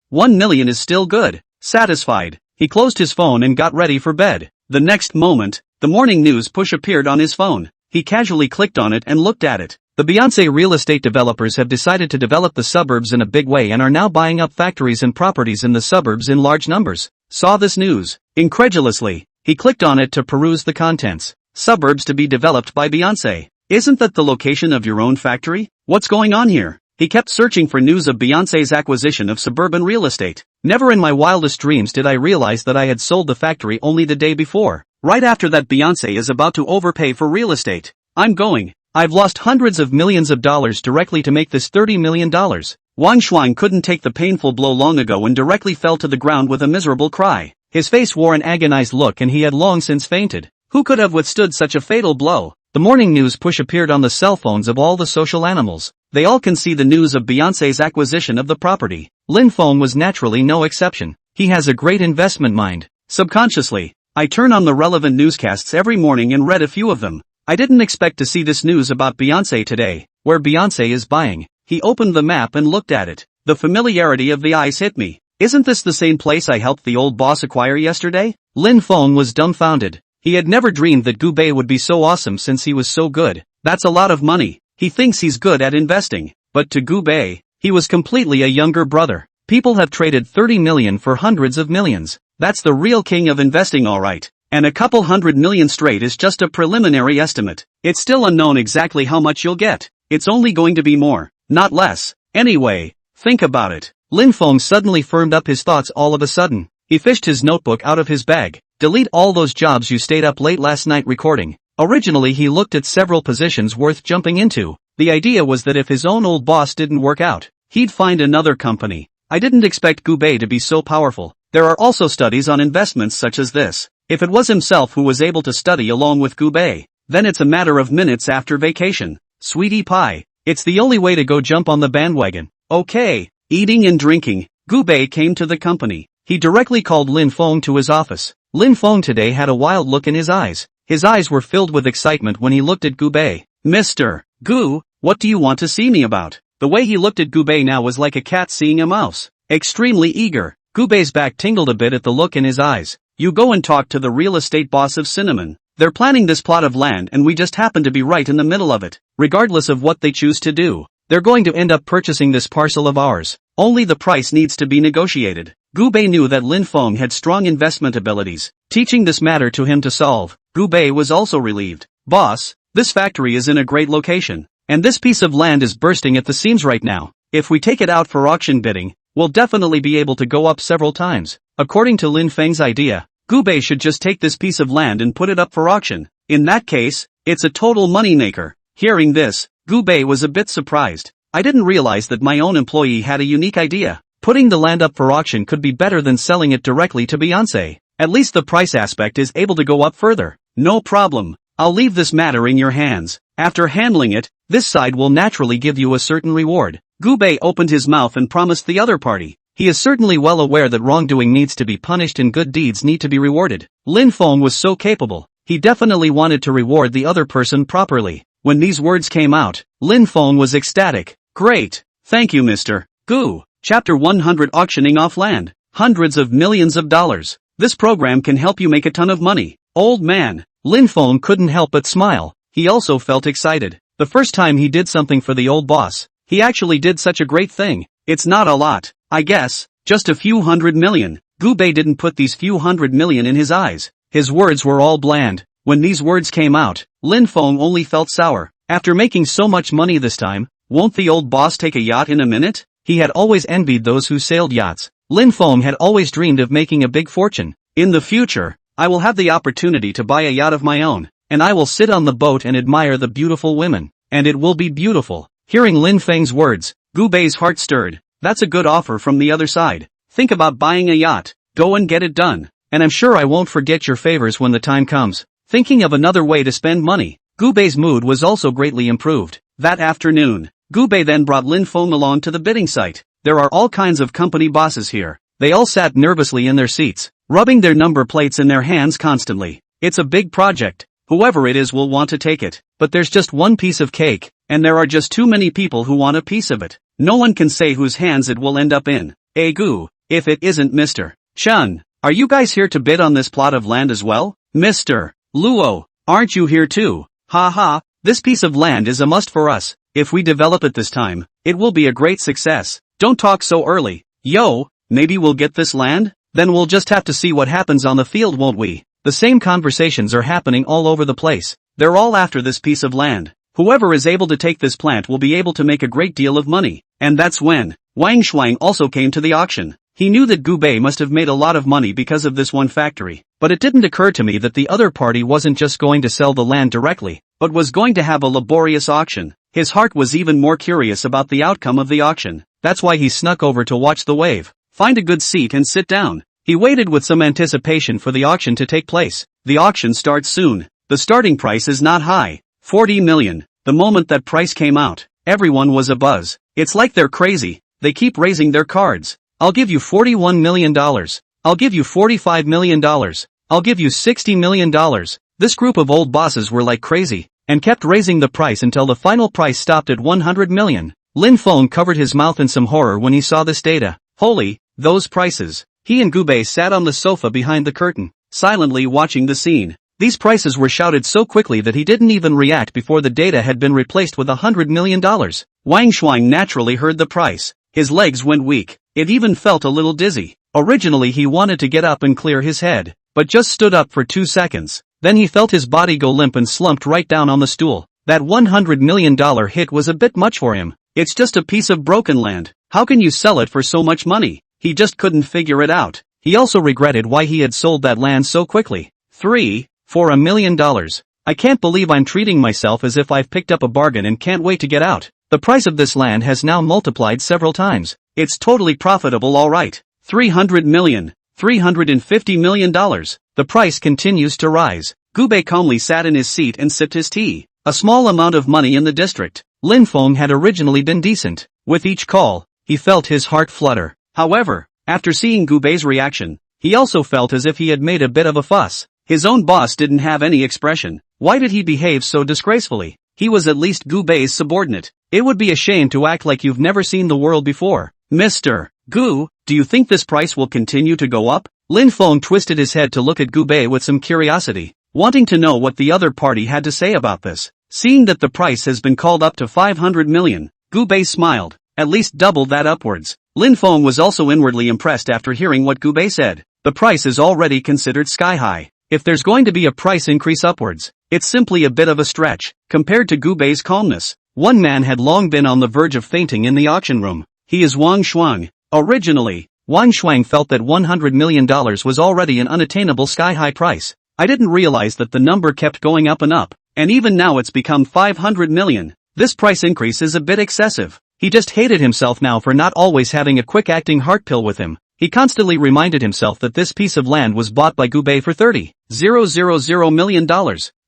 1 million is still good. Satisfied, he closed his phone and got ready for bed. The next moment, the morning news push appeared on his phone. He casually clicked on it and looked at it. The Beyonce real estate developers have decided to develop the suburbs in a big way and are now buying up factories and properties in the suburbs in large numbers. Saw this news. Incredulously, he clicked on it to peruse the contents. Suburbs to be developed by Beyonce. Isn't that the location of your own factory? What's going on here? He kept searching for news of Beyonce's acquisition of suburban real estate. Never in my wildest dreams did I realize that I had sold the factory only the day before. Right after that, Beyonce is about to overpay for real estate. I've lost hundreds of millions of dollars directly to make this $30 million. Wang Shuang couldn't take the painful blow long ago and directly fell to the ground with a miserable cry. His face wore an agonized look and he had long since fainted. Who could have withstood such a fatal blow? The morning news push appeared on the cell phones of all the social animals. They all can see the news of Beyonce's acquisition of the property. Lin Feng was naturally no exception. He has a great investment mind. Subconsciously, I turn on the relevant newscasts every morning and read a few of them. I didn't expect to see this news about Beyonce today, where Beyonce is buying. He opened the map and looked at it. The familiarity of the eyes hit me. Isn't this the same place I helped the old boss acquire yesterday? Lin Feng was dumbfounded. He had never dreamed that Gu Bei would be so awesome since he was so good. That's a lot of money. He thinks he's good at investing. But to Gu Bei, he was completely a younger brother. People have traded 30 million for hundreds of millions. That's the real king of investing, alright. And a couple $100 million straight is just a preliminary estimate. It's still unknown exactly how much you'll get. It's only going to be more, not less. Anyway, think about it. Lin Feng suddenly firmed up his thoughts all of a sudden. He fished his notebook out of his bag. Delete all those jobs you stayed up late last night recording. Originally he looked at several positions worth jumping into. The idea was that if his own old boss didn't work out, he'd find another company. I didn't expect Gu Bei to be so powerful. There are also studies on investments such as this. If it was himself who was able to study along with Gu Bei, then it's a matter of minutes after vacation. Sweetie pie. It's the only way to go jump on the bandwagon. Okay. Eating and drinking. Gu Bei came to the company. He directly called Lin Feng to his office. Lin Feng today had a wild look in his eyes. His eyes were filled with excitement when he looked at Gu Bei. Mr. Gu, what do you want to see me about? The way he looked at Gu Bei now was like a cat seeing a mouse. Extremely eager. Gu Bei's back tingled a bit at the look in his eyes. You go and talk to the real estate boss of Cinnamon. They're planning this plot of land and we just happen to be right in the middle of it. Regardless of what they choose to do, they're going to end up purchasing this parcel of ours. Only the price needs to be negotiated. Gu Bei knew that Lin Feng had strong investment abilities. Teaching this matter to him to solve, Gu Bei was also relieved. Boss, this factory is in a great location, and this piece of land is bursting at the seams right now. If we take it out for auction bidding, we'll definitely be able to go up several times. According to Lin Feng's idea, Gu Bei should just take this piece of land and put it up for auction. In that case, it's a total moneymaker. Hearing this, Gu Bei was a bit surprised. I didn't realize that my own employee had a unique idea. Putting the land up for auction could be better than selling it directly to Beyonce. At least the price aspect is able to go up further. No problem. I'll leave this matter in your hands. After handling it, this side will naturally give you a certain reward. Gu Bei opened his mouth and promised the other party. He is certainly well aware that wrongdoing needs to be punished and good deeds need to be rewarded. Lin Feng was so capable. He definitely wanted to reward the other person properly. When these words came out, Lin Feng was ecstatic. Great. Thank you, Mr. Gu. Chapter 100 Auctioning Off Land. Hundreds of millions of dollars. This program can help you make a ton of money. Old man. Lin Feng couldn't help but smile. He also felt excited. The first time he did something for the old boss, he actually did such a great thing. It's not a lot, I guess, just a few $100 million. Gu Bei didn't put these few $100 million in his eyes. His words were all bland. When these words came out, Lin Feng only felt sour. After making so much money this time, won't the old boss take a yacht in a minute? He had always envied those who sailed yachts. Lin Feng had always dreamed of making a big fortune. In the future, I will have the opportunity to buy a yacht of my own, and I will sit on the boat and admire the beautiful women. And it will be beautiful. Hearing Lin Feng's words, Gu Bei's heart stirred. That's a good offer from the other side. Think about buying a yacht. Go and get it done. And I'm sure I won't forget your favors when the time comes. Thinking of another way to spend money, Gu Bei's mood was also greatly improved. That afternoon, Gu Bei then brought Lin Feng along to the bidding site. There are all kinds of company bosses here. They all sat nervously in their seats, rubbing their number plates in their hands constantly. It's a big project. Whoever it is will want to take it. But there's just one piece of cake, and there are just too many people who want a piece of it. No one can say whose hands it will end up in. Gu, if it isn't Mr. Chun, are you guys here to bid on this plot of land as well? Mr. Luo, aren't you here too? Ha ha, this piece of land is a must for us. If we develop it this time, it will be a great success. Don't talk so early. Yo, maybe we'll get this land? Then we'll just have to see what happens on the field, won't we? The same conversations are happening all over the place. They're all after this piece of land. Whoever is able to take this plant will be able to make a great deal of money. And that's when Wang Shuang also came to the auction. He knew that Gu Bei must have made a lot of money because of this one factory. But it didn't occur to me that the other party wasn't just going to sell the land directly, but was going to have a laborious auction. His heart was even more curious about the outcome of the auction. That's why he snuck over to watch the wave. Find a good seat and sit down. He waited with some anticipation for the auction to take place. The auction starts soon. The starting price is not high. 40 million. The moment that price came out, everyone was abuzz. It's like they're crazy. They keep raising their cards. I'll give you $41 million. I'll give you $45 million. I'll give you $60 million. This group of old bosses were like crazy, and kept raising the price until the final price stopped at 100 million. Lin Feng covered his mouth in some horror when he saw this data. Holy, those prices. He and Gu Bei sat on the sofa behind the curtain, silently watching the scene. These prices were shouted so quickly that he didn't even react before the data had been replaced with $100 million. Wang Shuang naturally heard the price. His legs went weak. It even felt a little dizzy. Originally he wanted to get up and clear his head, but just stood up for 2 seconds. Then he felt his body go limp and slumped right down on the stool. That $100 million hit was a bit much for him. It's just a piece of broken land. How can you sell it for so much money? He just couldn't figure it out. He also regretted why he had sold that land so quickly. 3, for $1 million. I can't believe I'm treating myself as if I've picked up a bargain and can't wait to get out. The price of this land has now multiplied several times. It's totally profitable, alright. 300 million. $350 million. The price continues to rise. Gu Bei calmly sat in his seat and sipped his tea. A small amount of money in the district. Lin Feng had originally been decent. With each call, he felt his heart flutter. However, after seeing Gu Bei's reaction, he also felt as if he had made a bit of a fuss. His own boss didn't have any expression. Why did he behave so disgracefully? He was at least Gu Bei's subordinate. It would be a shame to act like you've never seen the world before. Mr. Gu, do you think this price will continue to go up? Lin Feng twisted his head to look at Gu Bei with some curiosity, wanting to know what the other party had to say about this. Seeing that the price has been called up to 500 million, Gu Bei smiled. At least double that upwards. Lin Feng was also inwardly impressed after hearing what Gu Bei said. The price is already considered sky high. If there's going to be a price increase upwards, it's simply a bit of a stretch, compared to Gu Bei's calmness. One man had long been on the verge of fainting in the auction room. He is Wang Shuang. Originally, Wang Shuang felt that $100 million was already an unattainable sky-high price. I didn't realize that the number kept going up, and even now it's become 500 million. This price increase is a bit excessive. He just hated himself now for not always having a quick-acting heart pill with him. He constantly reminded himself that this piece of land was bought by Gu Bei for $30,000 million.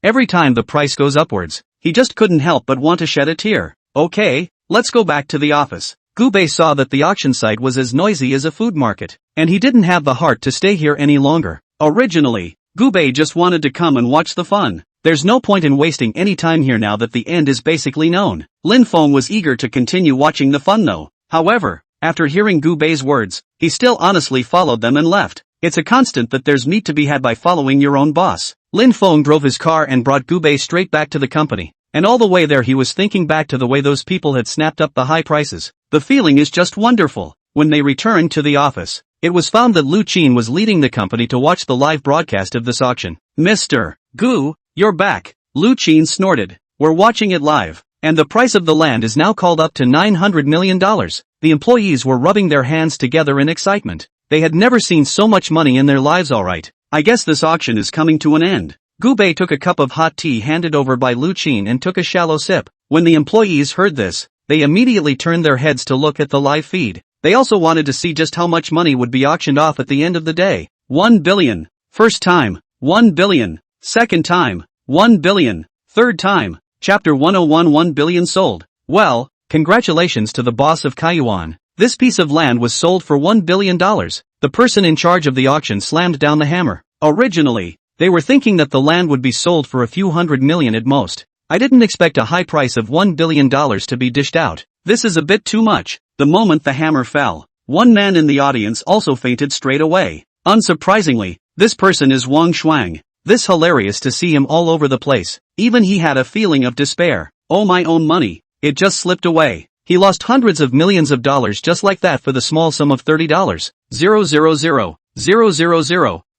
Every time the price goes upwards, he just couldn't help but want to shed a tear. Okay, let's go back to the office. Gu Bei saw that the auction site was as noisy as a food market, and he didn't have the heart to stay here any longer. Originally, Gubei just wanted to come and watch the fun. There's no point in wasting any time here now that the end is basically known. Lin Feng was eager to continue watching the fun though. However, after hearing Gubei's words, he still honestly followed them and left. It's a constant that there's meat to be had by following your own boss. Lin Feng drove his car and brought Gubei straight back to the company. And all the way there he was thinking back to the way those people had snapped up the high prices. The feeling is just wonderful. When they returned to the office, it was found that Lu Qin was leading the company to watch the live broadcast of this auction. Mr. Gu, you're back. Lu Qin snorted. We're watching it live. And the price of the land is now called up to $900 million. The employees were rubbing their hands together in excitement. They had never seen so much money in their lives alright. I guess this auction is coming to an end. Gubei took a cup of hot tea handed over by Lu Qin and took a shallow sip. When the employees heard this, they immediately turned their heads to look at the live feed. They also wanted to see just how much money would be auctioned off at the end of the day. 1 billion. First time. 1 billion. Second time. 1 billion. Third time. Chapter 101 1 billion sold. Well, congratulations to the boss of Kaiyuan. This piece of land was sold for $1 billion. The person in charge of the auction slammed down the hammer. Originally, they were thinking that the land would be sold for a few hundred million at most. I didn't expect a high price of $1 billion to be dished out. This is a bit too much. The moment the hammer fell, one man in the audience also fainted straight away. Unsurprisingly, this person is Wang Shuang. This hilarious to see him all over the place. Even he had a feeling of despair. Oh, my own money. It just slipped away. He lost hundreds of millions of dollars just like that for the small sum of $30. 000.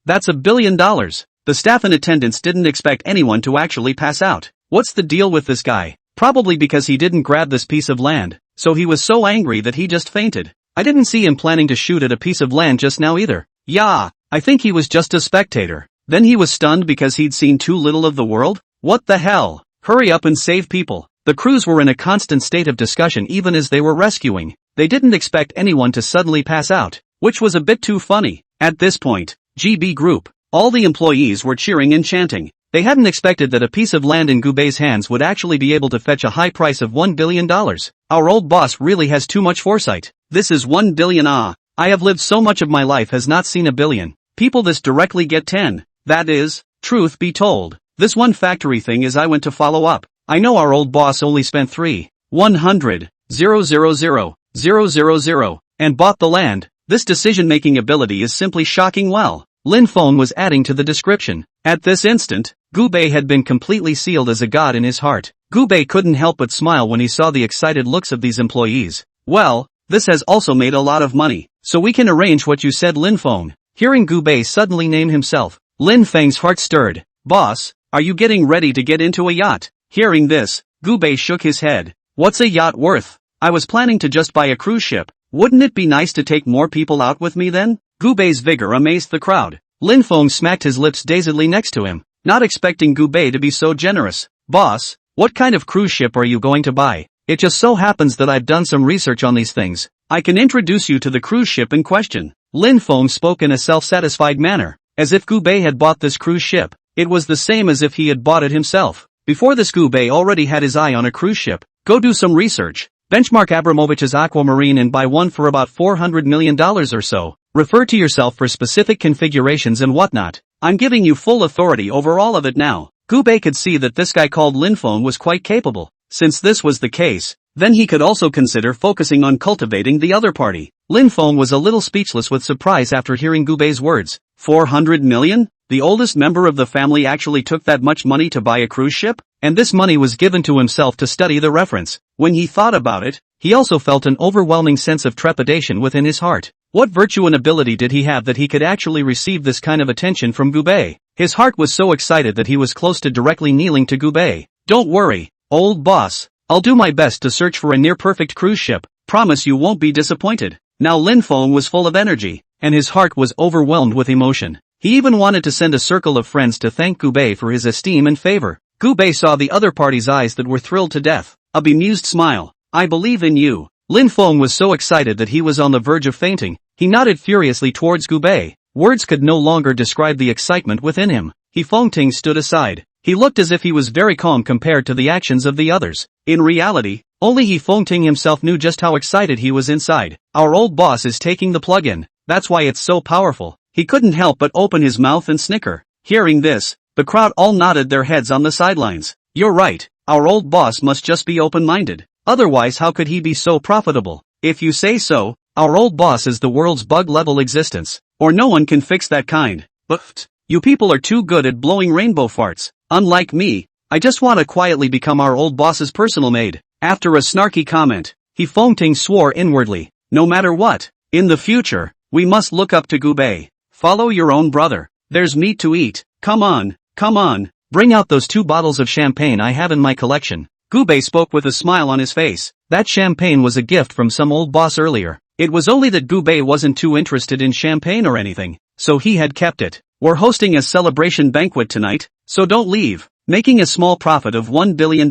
That's $1 billion. The staff in attendance didn't expect anyone to actually pass out. What's the deal with this guy? Probably because he didn't grab this piece of land, so he was so angry that he just fainted. I didn't see him planning to shoot at a piece of land just now either. Yeah, I think he was just a spectator. Then he was stunned because he'd seen too little of the world? What the hell? Hurry up and save people. The crews were in a constant state of discussion even as they were rescuing. They didn't expect anyone to suddenly pass out, which was a bit too funny. At this point, GB Group, all the employees were cheering and chanting. They hadn't expected that a piece of land in Gubei's hands would actually be able to fetch a high price of $1 billion. Our old boss really has too much foresight. This is 1 billion. I have lived so much of my life has not seen a billion. People this directly get 10. That is, truth be told, this one factory thing is I went to follow up. I know our old boss only spent 300,000 and bought the land. This decision-making ability is simply shocking. Well, Lin Feng was adding to the description. At this instant, Gubei had been completely sealed as a god in his heart. Gubei couldn't help but smile when he saw the excited looks of these employees. Well, this has also made a lot of money, so we can arrange what you said, Lin Feng. Hearing Gubei suddenly name himself, Lin Feng's heart stirred. Boss, are you getting ready to get into a yacht? Hearing this, Gubei shook his head. What's a yacht worth? I was planning to just buy a cruise ship. Wouldn't it be nice to take more people out with me then? Gubei's vigor amazed the crowd. Lin Feng smacked his lips dazedly next to him, not expecting Gubei to be so generous. Boss, what kind of cruise ship are you going to buy? It just so happens that I've done some research on these things. I can introduce you to the cruise ship in question. Lin Feng spoke in a self-satisfied manner, as if Gubei had bought this cruise ship. It was the same as if he had bought it himself. Before this, Gubei already had his eye on a cruise ship. Go do some research. Benchmark Abramovich's Aquamarine and buy one for about $400 million or so. Refer to yourself for specific configurations and whatnot. I'm giving you full authority over all of it now. Gubei could see that this guy called Lin Feng was quite capable. Since this was the case, then he could also consider focusing on cultivating the other party. Lin Feng was a little speechless with surprise after hearing Gubei's words. 400 million? The oldest member of the family actually took that much money to buy a cruise ship? And this money was given to himself to study the reference. When he thought about it, he also felt an overwhelming sense of trepidation within his heart. What virtue and ability did he have that he could actually receive this kind of attention from Gubei? His heart was so excited that he was close to directly kneeling to Gubei. Don't worry, old boss. I'll do my best to search for a near-perfect cruise ship. Promise you won't be disappointed. Now Lin Feng was full of energy, and his heart was overwhelmed with emotion. He even wanted to send a circle of friends to thank Gubei for his esteem and favor. Gubei saw the other party's eyes that were thrilled to death. A bemused smile. I believe in you. Lin Feng was so excited that he was on the verge of fainting. He nodded furiously towards Gubei. Words could no longer describe the excitement within him. Fengting stood aside. He looked as if he was very calm compared to the actions of the others. In reality, only Fengting himself knew just how excited he was inside. Our old boss is taking the plug-in. That's why it's so powerful. He couldn't help but open his mouth and snicker. Hearing this, the crowd all nodded their heads on the sidelines. You're right, our old boss must just be open-minded. Otherwise how could he be so profitable? If you say so, our old boss is the world's bug-level existence, or no one can fix that kind. But you people are too good at blowing rainbow farts. Unlike me, I just want to quietly become our old boss's personal maid. After a snarky comment, he Fengting swore inwardly, no matter what, in the future, we must look up to Gubei. Follow your own brother. There's meat to eat. Come on, bring out those 2 bottles of champagne I have in my collection. Gubei spoke with a smile on his face. That champagne was a gift from some old boss earlier. It was only that Gubei wasn't too interested in champagne or anything, so he had kept it. We're hosting a celebration banquet tonight, so don't leave. Making a small profit of $1 billion.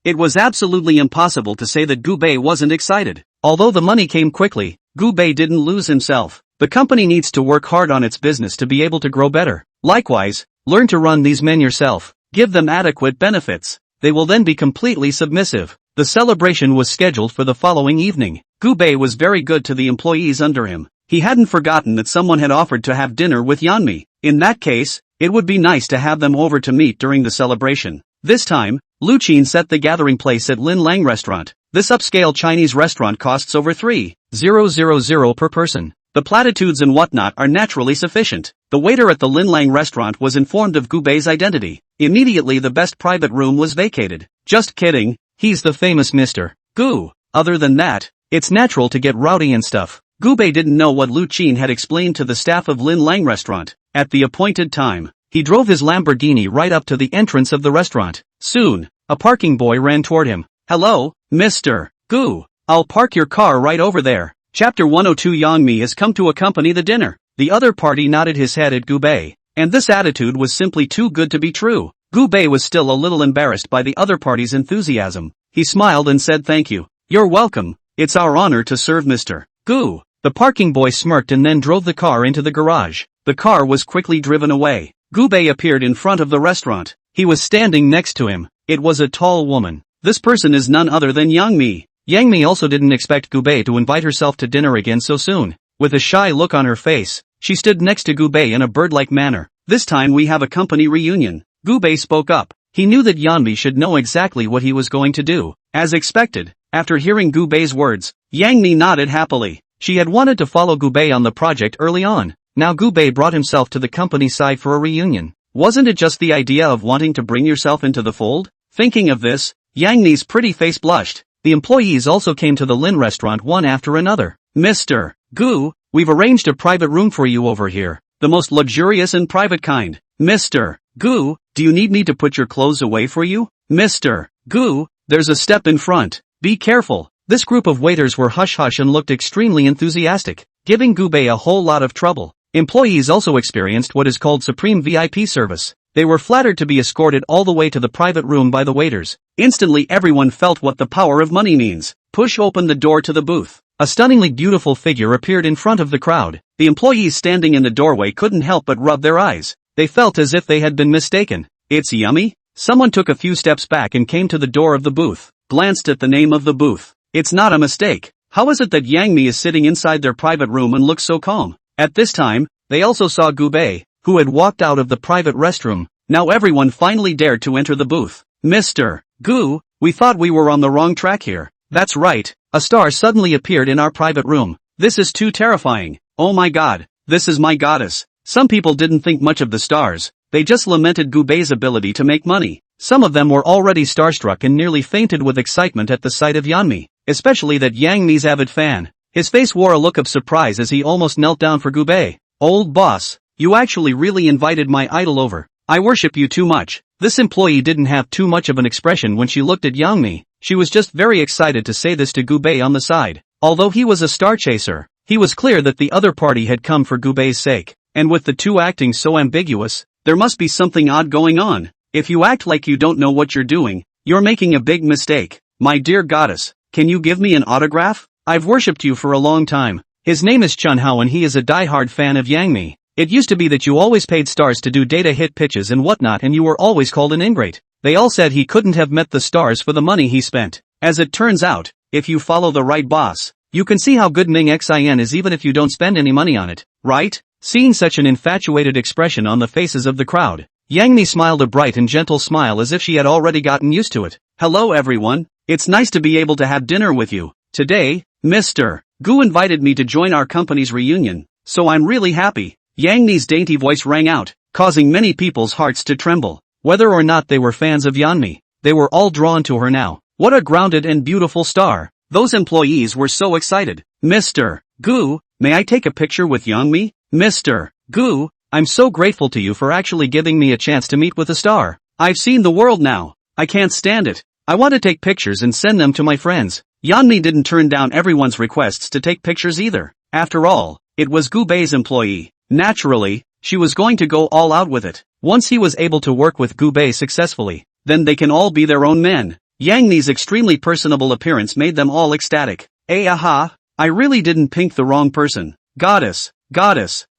It was absolutely impossible to say that Gubei wasn't excited. Although the money came quickly, Gubei didn't lose himself. The company needs to work hard on its business to be able to grow better. Likewise, learn to run these men yourself. Give them adequate benefits. They will then be completely submissive. The celebration was scheduled for the following evening. Gubei was very good to the employees under him. He hadn't forgotten that someone had offered to have dinner with Yeonmi. In that case, it would be nice to have them over to meet during the celebration. This time, Lu Qin set the gathering place at Lin Lang Restaurant. This upscale Chinese restaurant costs over 3,000 per person. The platitudes and whatnot are naturally sufficient. The waiter at the Lin Lang restaurant was informed of Gubei's identity. Immediately the best private room was vacated. Just kidding, he's the famous Mr. Gu. Other than that, it's natural to get rowdy and stuff. Gubei didn't know what Lu Qin had explained to the staff of Lin Lang restaurant. At the appointed time, he drove his Lamborghini right up to the entrance of the restaurant. Soon, a parking boy ran toward him. Hello, Mr. Gu. I'll park your car right over there. Chapter 102 Yeonmi has come to accompany the dinner. The other party nodded his head at Gubei, and this attitude was simply too good to be true. Gubei was still a little embarrassed by the other party's enthusiasm. He smiled and said thank you. You're welcome. It's our honor to serve Mr. Gu. The parking boy smirked and then drove the car into the garage. The car was quickly driven away. Gubei appeared in front of the restaurant. He was standing next to him. It was a tall woman. This person is none other than Yeonmi. Yeonmi also didn't expect Gubei to invite herself to dinner again so soon. With a shy look on her face, she stood next to Gubei in a bird-like manner. This time we have a company reunion. Gubei spoke up. He knew that Yeonmi should know exactly what he was going to do. As expected, after hearing Gubei's words, Yeonmi nodded happily. She had wanted to follow Gubei on the project early on. Now Gubei brought himself to the company side for a reunion. Wasn't it just the idea of wanting to bring yourself into the fold? Thinking of this, Yeonmi's pretty face blushed. The employees also came to the Lin restaurant one after another. Mr. Gu, we've arranged a private room for you over here. The most luxurious and private kind. Mr. Gu, do you need me to put your clothes away for you? Mr. Gu, there's a step in front. Be careful. This group of waiters were hush-hush and looked extremely enthusiastic, giving Gubei a whole lot of trouble. Employees also experienced what is called Supreme VIP service. They were flattered to be escorted all the way to the private room by the waiters. Instantly everyone felt what the power of money means. Push open the door to the booth. A stunningly beautiful figure appeared in front of the crowd. The employees standing in the doorway couldn't help but rub their eyes. They felt as if they had been mistaken. It's Yeonmi? Someone took a few steps back and came to the door of the booth, glanced at the name of the booth. It's not a mistake. How is it that Yeonmi is sitting inside their private room and looks so calm? At this time, they also saw Gubei, who had walked out of the private restroom. Now everyone finally dared to enter the booth. Mr. Gu, we thought we were on the wrong track here. That's right, a star suddenly appeared in our private room. This is too terrifying. Oh my god, this is my goddess. Some people didn't think much of the stars. They just lamented Gubei's ability to make money. Some of them were already starstruck and nearly fainted with excitement at the sight of Yeonmi, especially that Yeonmi's avid fan. His face wore a look of surprise as he almost knelt down for Gubei. Old boss, you actually really invited my idol over. I worship you too much. This employee didn't have too much of an expression when she looked at Yeonmi. She was just very excited to say this to Gubei on the side. Although he was a star chaser, he was clear that the other party had come for Gubei's sake. And with the two acting so ambiguous, there must be something odd going on. If you act like you don't know what you're doing, you're making a big mistake. My dear goddess, can you give me an autograph? I've worshipped you for a long time. His name is Chun Hao and he is a die-hard fan of Yeonmi. It used to be that you always paid stars to do data hit pitches and whatnot and you were always called an ingrate. They all said he couldn't have met the stars for the money he spent. As it turns out, if you follow the right boss, you can see how good Ming Xin is even if you don't spend any money on it, right? seeing such an infatuated expression on the faces of the crowd. Yangmi smiled a bright and gentle smile as if she had already gotten used to it. Hello everyone, it's nice to be able to have dinner with you. Today, Mr. Gu invited me to join our company's reunion, so I'm really happy. Yangmi's dainty voice rang out, causing many people's hearts to tremble. Whether or not they were fans of Yeonmi, they were all drawn to her now. What a grounded and beautiful star. Those employees were so excited. Mr. Gu, may I take a picture with Yeonmi? Mr. Gu, I'm so grateful to you for actually giving me a chance to meet with a star. I've seen the world now. I can't stand it. I want to take pictures and send them to my friends. Yeonmi didn't turn down everyone's requests to take pictures either. After all, it was Gu Bei's employee. Naturally, she was going to go all out with it. Once he was able to work with Gu Bei successfully, then they can all be their own men. Yangmi's extremely personable appearance made them all ecstatic. Aha, I really didn't pick the wrong person. Goddess,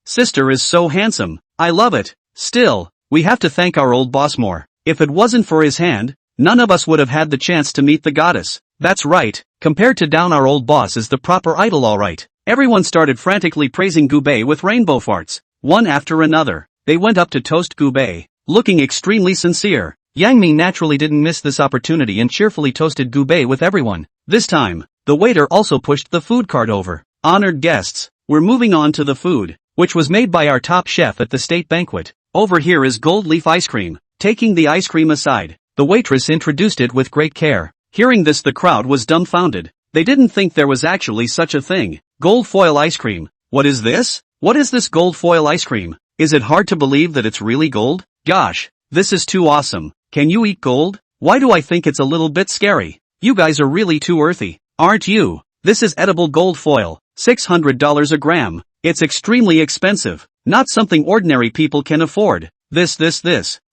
sister is so handsome. I love it. Still, we have to thank our old boss more. If it wasn't for his hand, none of us would have had the chance to meet the goddess. That's right, compared to Down our old boss is the proper idol alright. Everyone started frantically praising Gu Bei with rainbow farts. One after another, they went up to toast Gu Bei, looking extremely sincere. Yangmi naturally didn't miss this opportunity and cheerfully toasted Gu Bei with everyone. This time, the waiter also pushed the food cart over. Honored guests, we're moving on to the food, which was made by our top chef at the state banquet. Over here is gold leaf ice cream. Taking the ice cream aside, the waitress introduced it with great care. Hearing this, the crowd was dumbfounded. They didn't think there was actually such a thing. Gold foil ice cream. What is this? What is this gold foil ice cream? Is it hard to believe that it's really gold? Gosh, this is too awesome. Can you eat gold? Why do I think it's a little bit scary? You guys are really too earthy, aren't you? This is edible gold foil, $600 a gram. It's extremely expensive, not something ordinary people can afford. This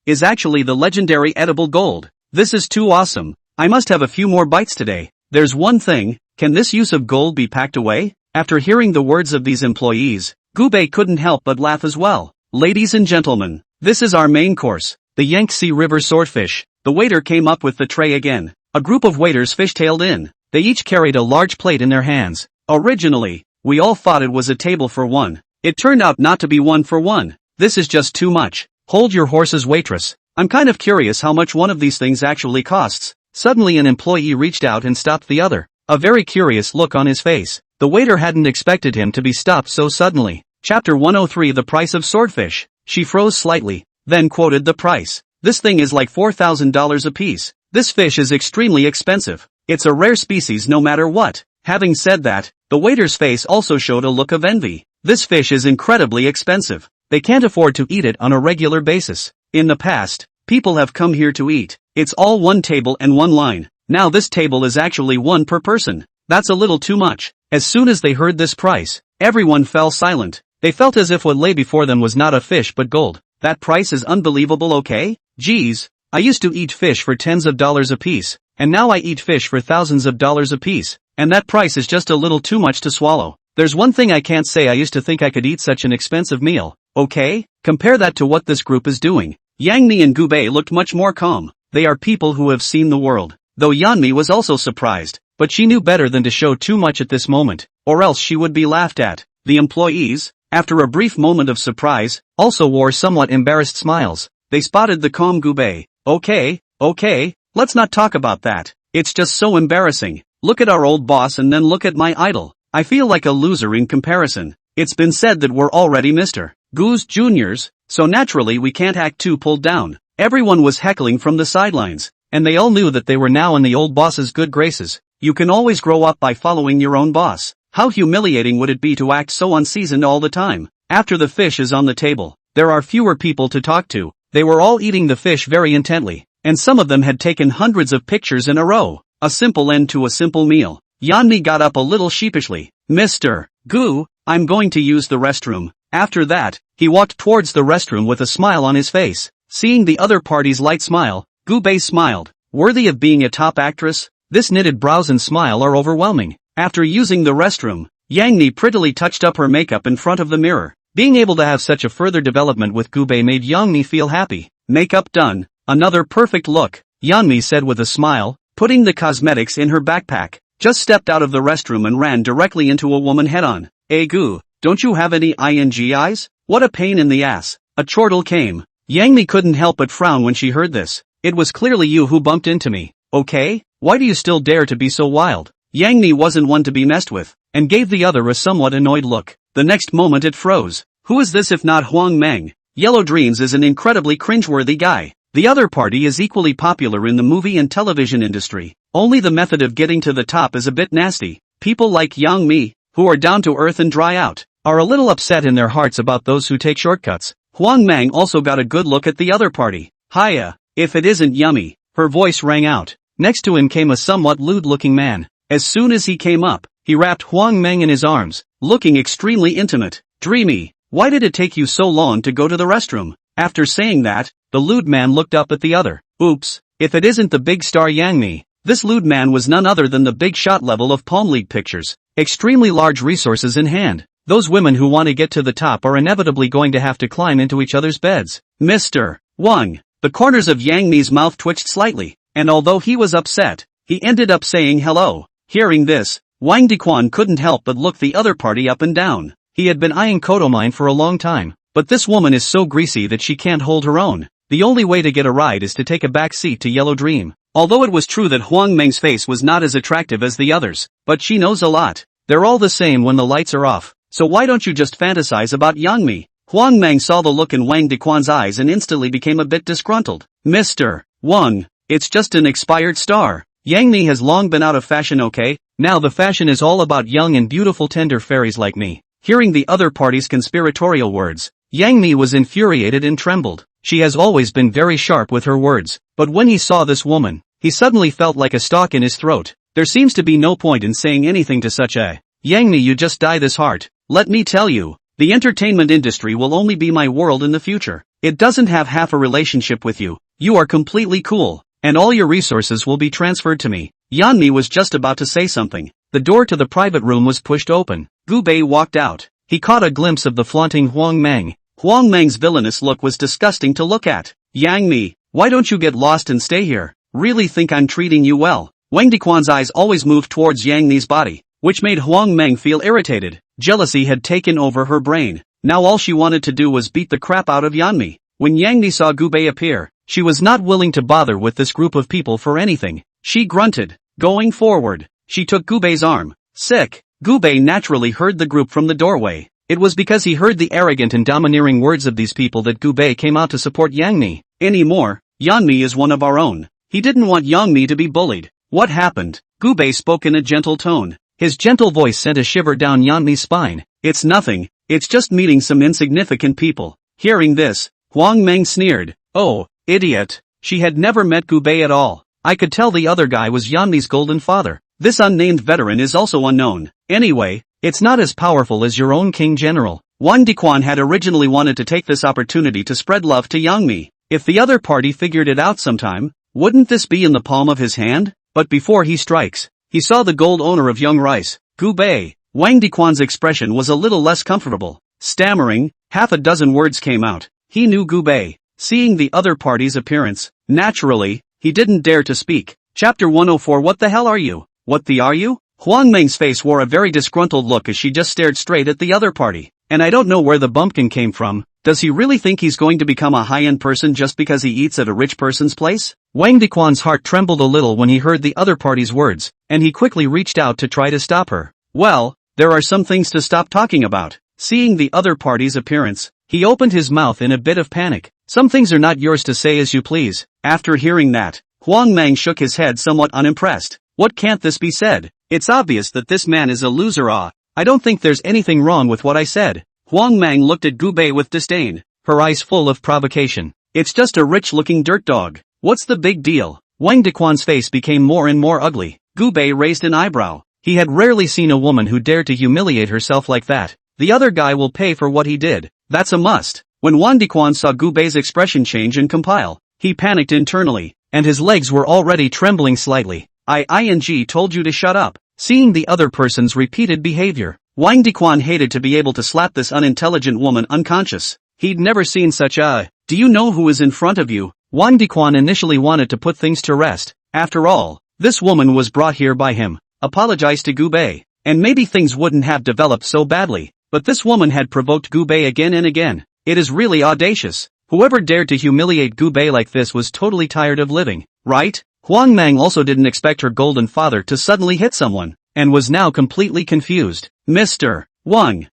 is actually the legendary edible gold. This is too awesome. I must have a few more bites today. There's one thing, can this use of gold be packed away? After hearing the words of these employees, Gu Bei couldn't help but laugh as well. Ladies and gentlemen, this is our main course, the Yangtze River swordfish. The waiter came up with the tray again. A group of waiters fishtailed in. They each carried a large plate in their hands. Originally, we all thought it was a table for one. It turned out not to be one for one. This is just too much. Hold your horses, waitress. I'm kind of curious how much one of these things actually costs. Suddenly an employee reached out and stopped the other. A very curious look on his face. The waiter hadn't expected him to be stopped so suddenly. Chapter 103 The Price of Swordfish. She froze slightly, then quoted the price. This thing is like $4,000 a piece. This fish is extremely expensive. It's a rare species no matter what. Having said that, the waiter's face also showed a look of envy. This fish is incredibly expensive. They can't afford to eat it on a regular basis. In the past, people have come here to eat. It's all one table and one line. Now this table is actually one per person. That's a little too much. As soon as they heard this price, everyone fell silent. They felt as if what lay before them was not a fish but gold. That price is unbelievable, okay? Geez, I used to eat fish for tens of dollars a piece, and now I eat fish for thousands of dollars a piece, and that price is just a little too much to swallow. There's one thing I can't say: I used to think I could eat such an expensive meal. Okay? Compare that to what this group is doing. Yangmi and Gu Bei looked much more calm. They are people who have seen the world. Though Yeonmi was also surprised, but she knew better than to show too much at this moment, or else she would be laughed at. The employees, after a brief moment of surprise, also wore somewhat embarrassed smiles. They spotted the calm Gu Bei. Okay, let's not talk about that. It's just so embarrassing. Look at our old boss and then look at my idol. I feel like a loser in comparison. It's been said that we're already Mr. Gu's juniors, so naturally we can't act too pulled down. Everyone was heckling from the sidelines, and they all knew that they were now in the old boss's good graces. You can always grow up by following your own boss. How humiliating would it be to act so unseasoned all the time? After the fish is on the table, there are fewer people to talk to. They were all eating the fish very intently, and some of them had taken hundreds of pictures in a row. A simple end to a simple meal. Yeonmi got up a little sheepishly. Mr. Gu, I'm going to use the restroom. After that, he walked towards the restroom with a smile on his face. Seeing the other party's light smile, Gu Bei smiled. Worthy of being a top actress? This knitted brows and smile are overwhelming. After using the restroom, Yangmi prettily touched up her makeup in front of the mirror. Being able to have such a further development with Gu Bei made Yeonmi feel happy. Makeup done. Another perfect look, Yeonmi said with a smile, putting the cosmetics in her backpack. Just stepped out of the restroom and ran directly into a woman head-on. Hey Gu, don't you have any ing eyes? What a pain in the ass. A chortle came. Yang Mi couldn't help but frown when she heard this. It was clearly you who bumped into me, okay? Why do you still dare to be so wild? Yang Mi wasn't one to be messed with, and gave the other a somewhat annoyed look. The next moment it froze. Who is this if not Huang Meng? Yellow Dreams is an incredibly cringeworthy guy. The other party is equally popular in the movie and television industry. Only the method of getting to the top is a bit nasty. People like Yang Mi, who are down to earth and dry out, are a little upset in their hearts about those who take shortcuts. Huang Meng also got a good look at the other party. Hiya, if it isn't Yummy. Her voice rang out. Next to him came a somewhat lewd-looking man. As soon as he came up, he wrapped Huang Meng in his arms, looking extremely intimate. Dreamy, why did it take you so long to go to the restroom? After saying that, the lewd man looked up at the other. Oops, if it isn't the big star Yang Mi. This lewd man was none other than the big shot level of Palm League pictures. Extremely large resources in hand. Those women who want to get to the top are inevitably going to have to climb into each other's beds. Mr. Wang. The corners of Yang Mi's mouth twitched slightly, and although he was upset, he ended up saying hello. Hearing this, Wang Dequan couldn't help but look the other party up and down. He had been eyeing Kodomine for a long time, but this woman is so greasy that she can't hold her own. The only way to get a ride is to take a back seat to Yellow Dream. Although it was true that Huang Meng's face was not as attractive as the others, but she knows a lot. They're all the same when the lights are off, so why don't you just fantasize about Yang Mi? Huang Meng saw the look in Wang Dequan's eyes and instantly became a bit disgruntled. Mr. Wang, it's just an expired star. Yang Mi has long been out of fashion, okay? Now the fashion is all about young and beautiful tender fairies like me. Hearing the other party's conspiratorial words, Yang Mi was infuriated and trembled. She has always been very sharp with her words, but when he saw this woman, he suddenly felt like a stalk in his throat. There seems to be no point in saying anything to such a Yang Mi, you just die this heart. Let me tell you, the entertainment industry will only be my world in the future. It doesn't have half a relationship with you. You are completely cool, and all your resources will be transferred to me. Yan Mi was just about to say something. The door to the private room was pushed open. Gu Bei walked out. He caught a glimpse of the flaunting Huang Meng. Huang Meng's villainous look was disgusting to look at. Yang Mi, why don't you get lost and stay here? Really think I'm treating you well? Wang Dequan's eyes always moved towards Yang Mi's body, which made Huang Meng feel irritated. Jealousy had taken over her brain. Now all she wanted to do was beat the crap out of Yan Mi. When Yang Mi saw Gu Bei appear, she was not willing to bother with this group of people for anything. She grunted. Going forward, she took Gu Bei's arm. Sick. Gu Bei naturally heard the group from the doorway. It was because he heard the arrogant and domineering words of these people that Gu Bei came out to support Yang Mi. Anymore, Yan Mi is one of our own. He didn't want Yang Mi to be bullied. What happened? Gu Bei spoke in a gentle tone. His gentle voice sent a shiver down Yan Mi's spine. It's nothing, it's just meeting some insignificant people. Hearing this, Huang Meng sneered. Oh, idiot. She had never met Gu Bei at all. I could tell the other guy was Yan Mi's golden father. This unnamed veteran is also unknown. Anyway, it's not as powerful as your own king general. Wang Dequan had originally wanted to take this opportunity to spread love to Yang Mi. If the other party figured it out sometime, wouldn't this be in the palm of his hand? But before he strikes, he saw the gold owner of Young Rice, Gu Bei. Wang Dequan's expression was a little less comfortable. Stammering, half a dozen words came out. He knew Gu Bei. Seeing the other party's appearance, naturally, he didn't dare to speak. Chapter 104. What the hell are you? What the are you? Huang Meng's face wore a very disgruntled look as she just stared straight at the other party. And I don't know where the bumpkin came from. Does he really think he's going to become a high-end person just because he eats at a rich person's place? Wang Dequan's heart trembled a little when he heard the other party's words, and he quickly reached out to try to stop her. Well, there are some things to stop talking about. Seeing the other party's appearance, he opened his mouth in a bit of panic. Some things are not yours to say as you please. After hearing that, Huang Meng shook his head somewhat unimpressed. What can't this be said? It's obvious that this man is a loser. I don't think there's anything wrong with what I said. Huang Meng looked at Gu Bei with disdain, her eyes full of provocation. It's just a rich-looking dirt dog. What's the big deal? Wang Dequan's face became more and more ugly. Gu Bei raised an eyebrow. He had rarely seen a woman who dared to humiliate herself like that. The other guy will pay for what he did. That's a must. When Wang Dequan saw Gu Bei's expression change and compile, he panicked internally, and his legs were already trembling slightly. I told you to shut up. Seeing the other person's repeated behavior, Wang Dequan hated to be able to slap this unintelligent woman unconscious. He'd never seen such a... Do you know who is in front of you? Wang Dequan initially wanted to put things to rest. After all, this woman was brought here by him. Apologize to Gu Bei, and maybe things wouldn't have developed so badly. but this woman had provoked Gu Bei again and again. It is really audacious. Whoever dared to humiliate Gu Bei like this was totally tired of living, right? Huang Mang also didn't expect her golden father to suddenly hit someone, and was now completely confused. Mr. Wang,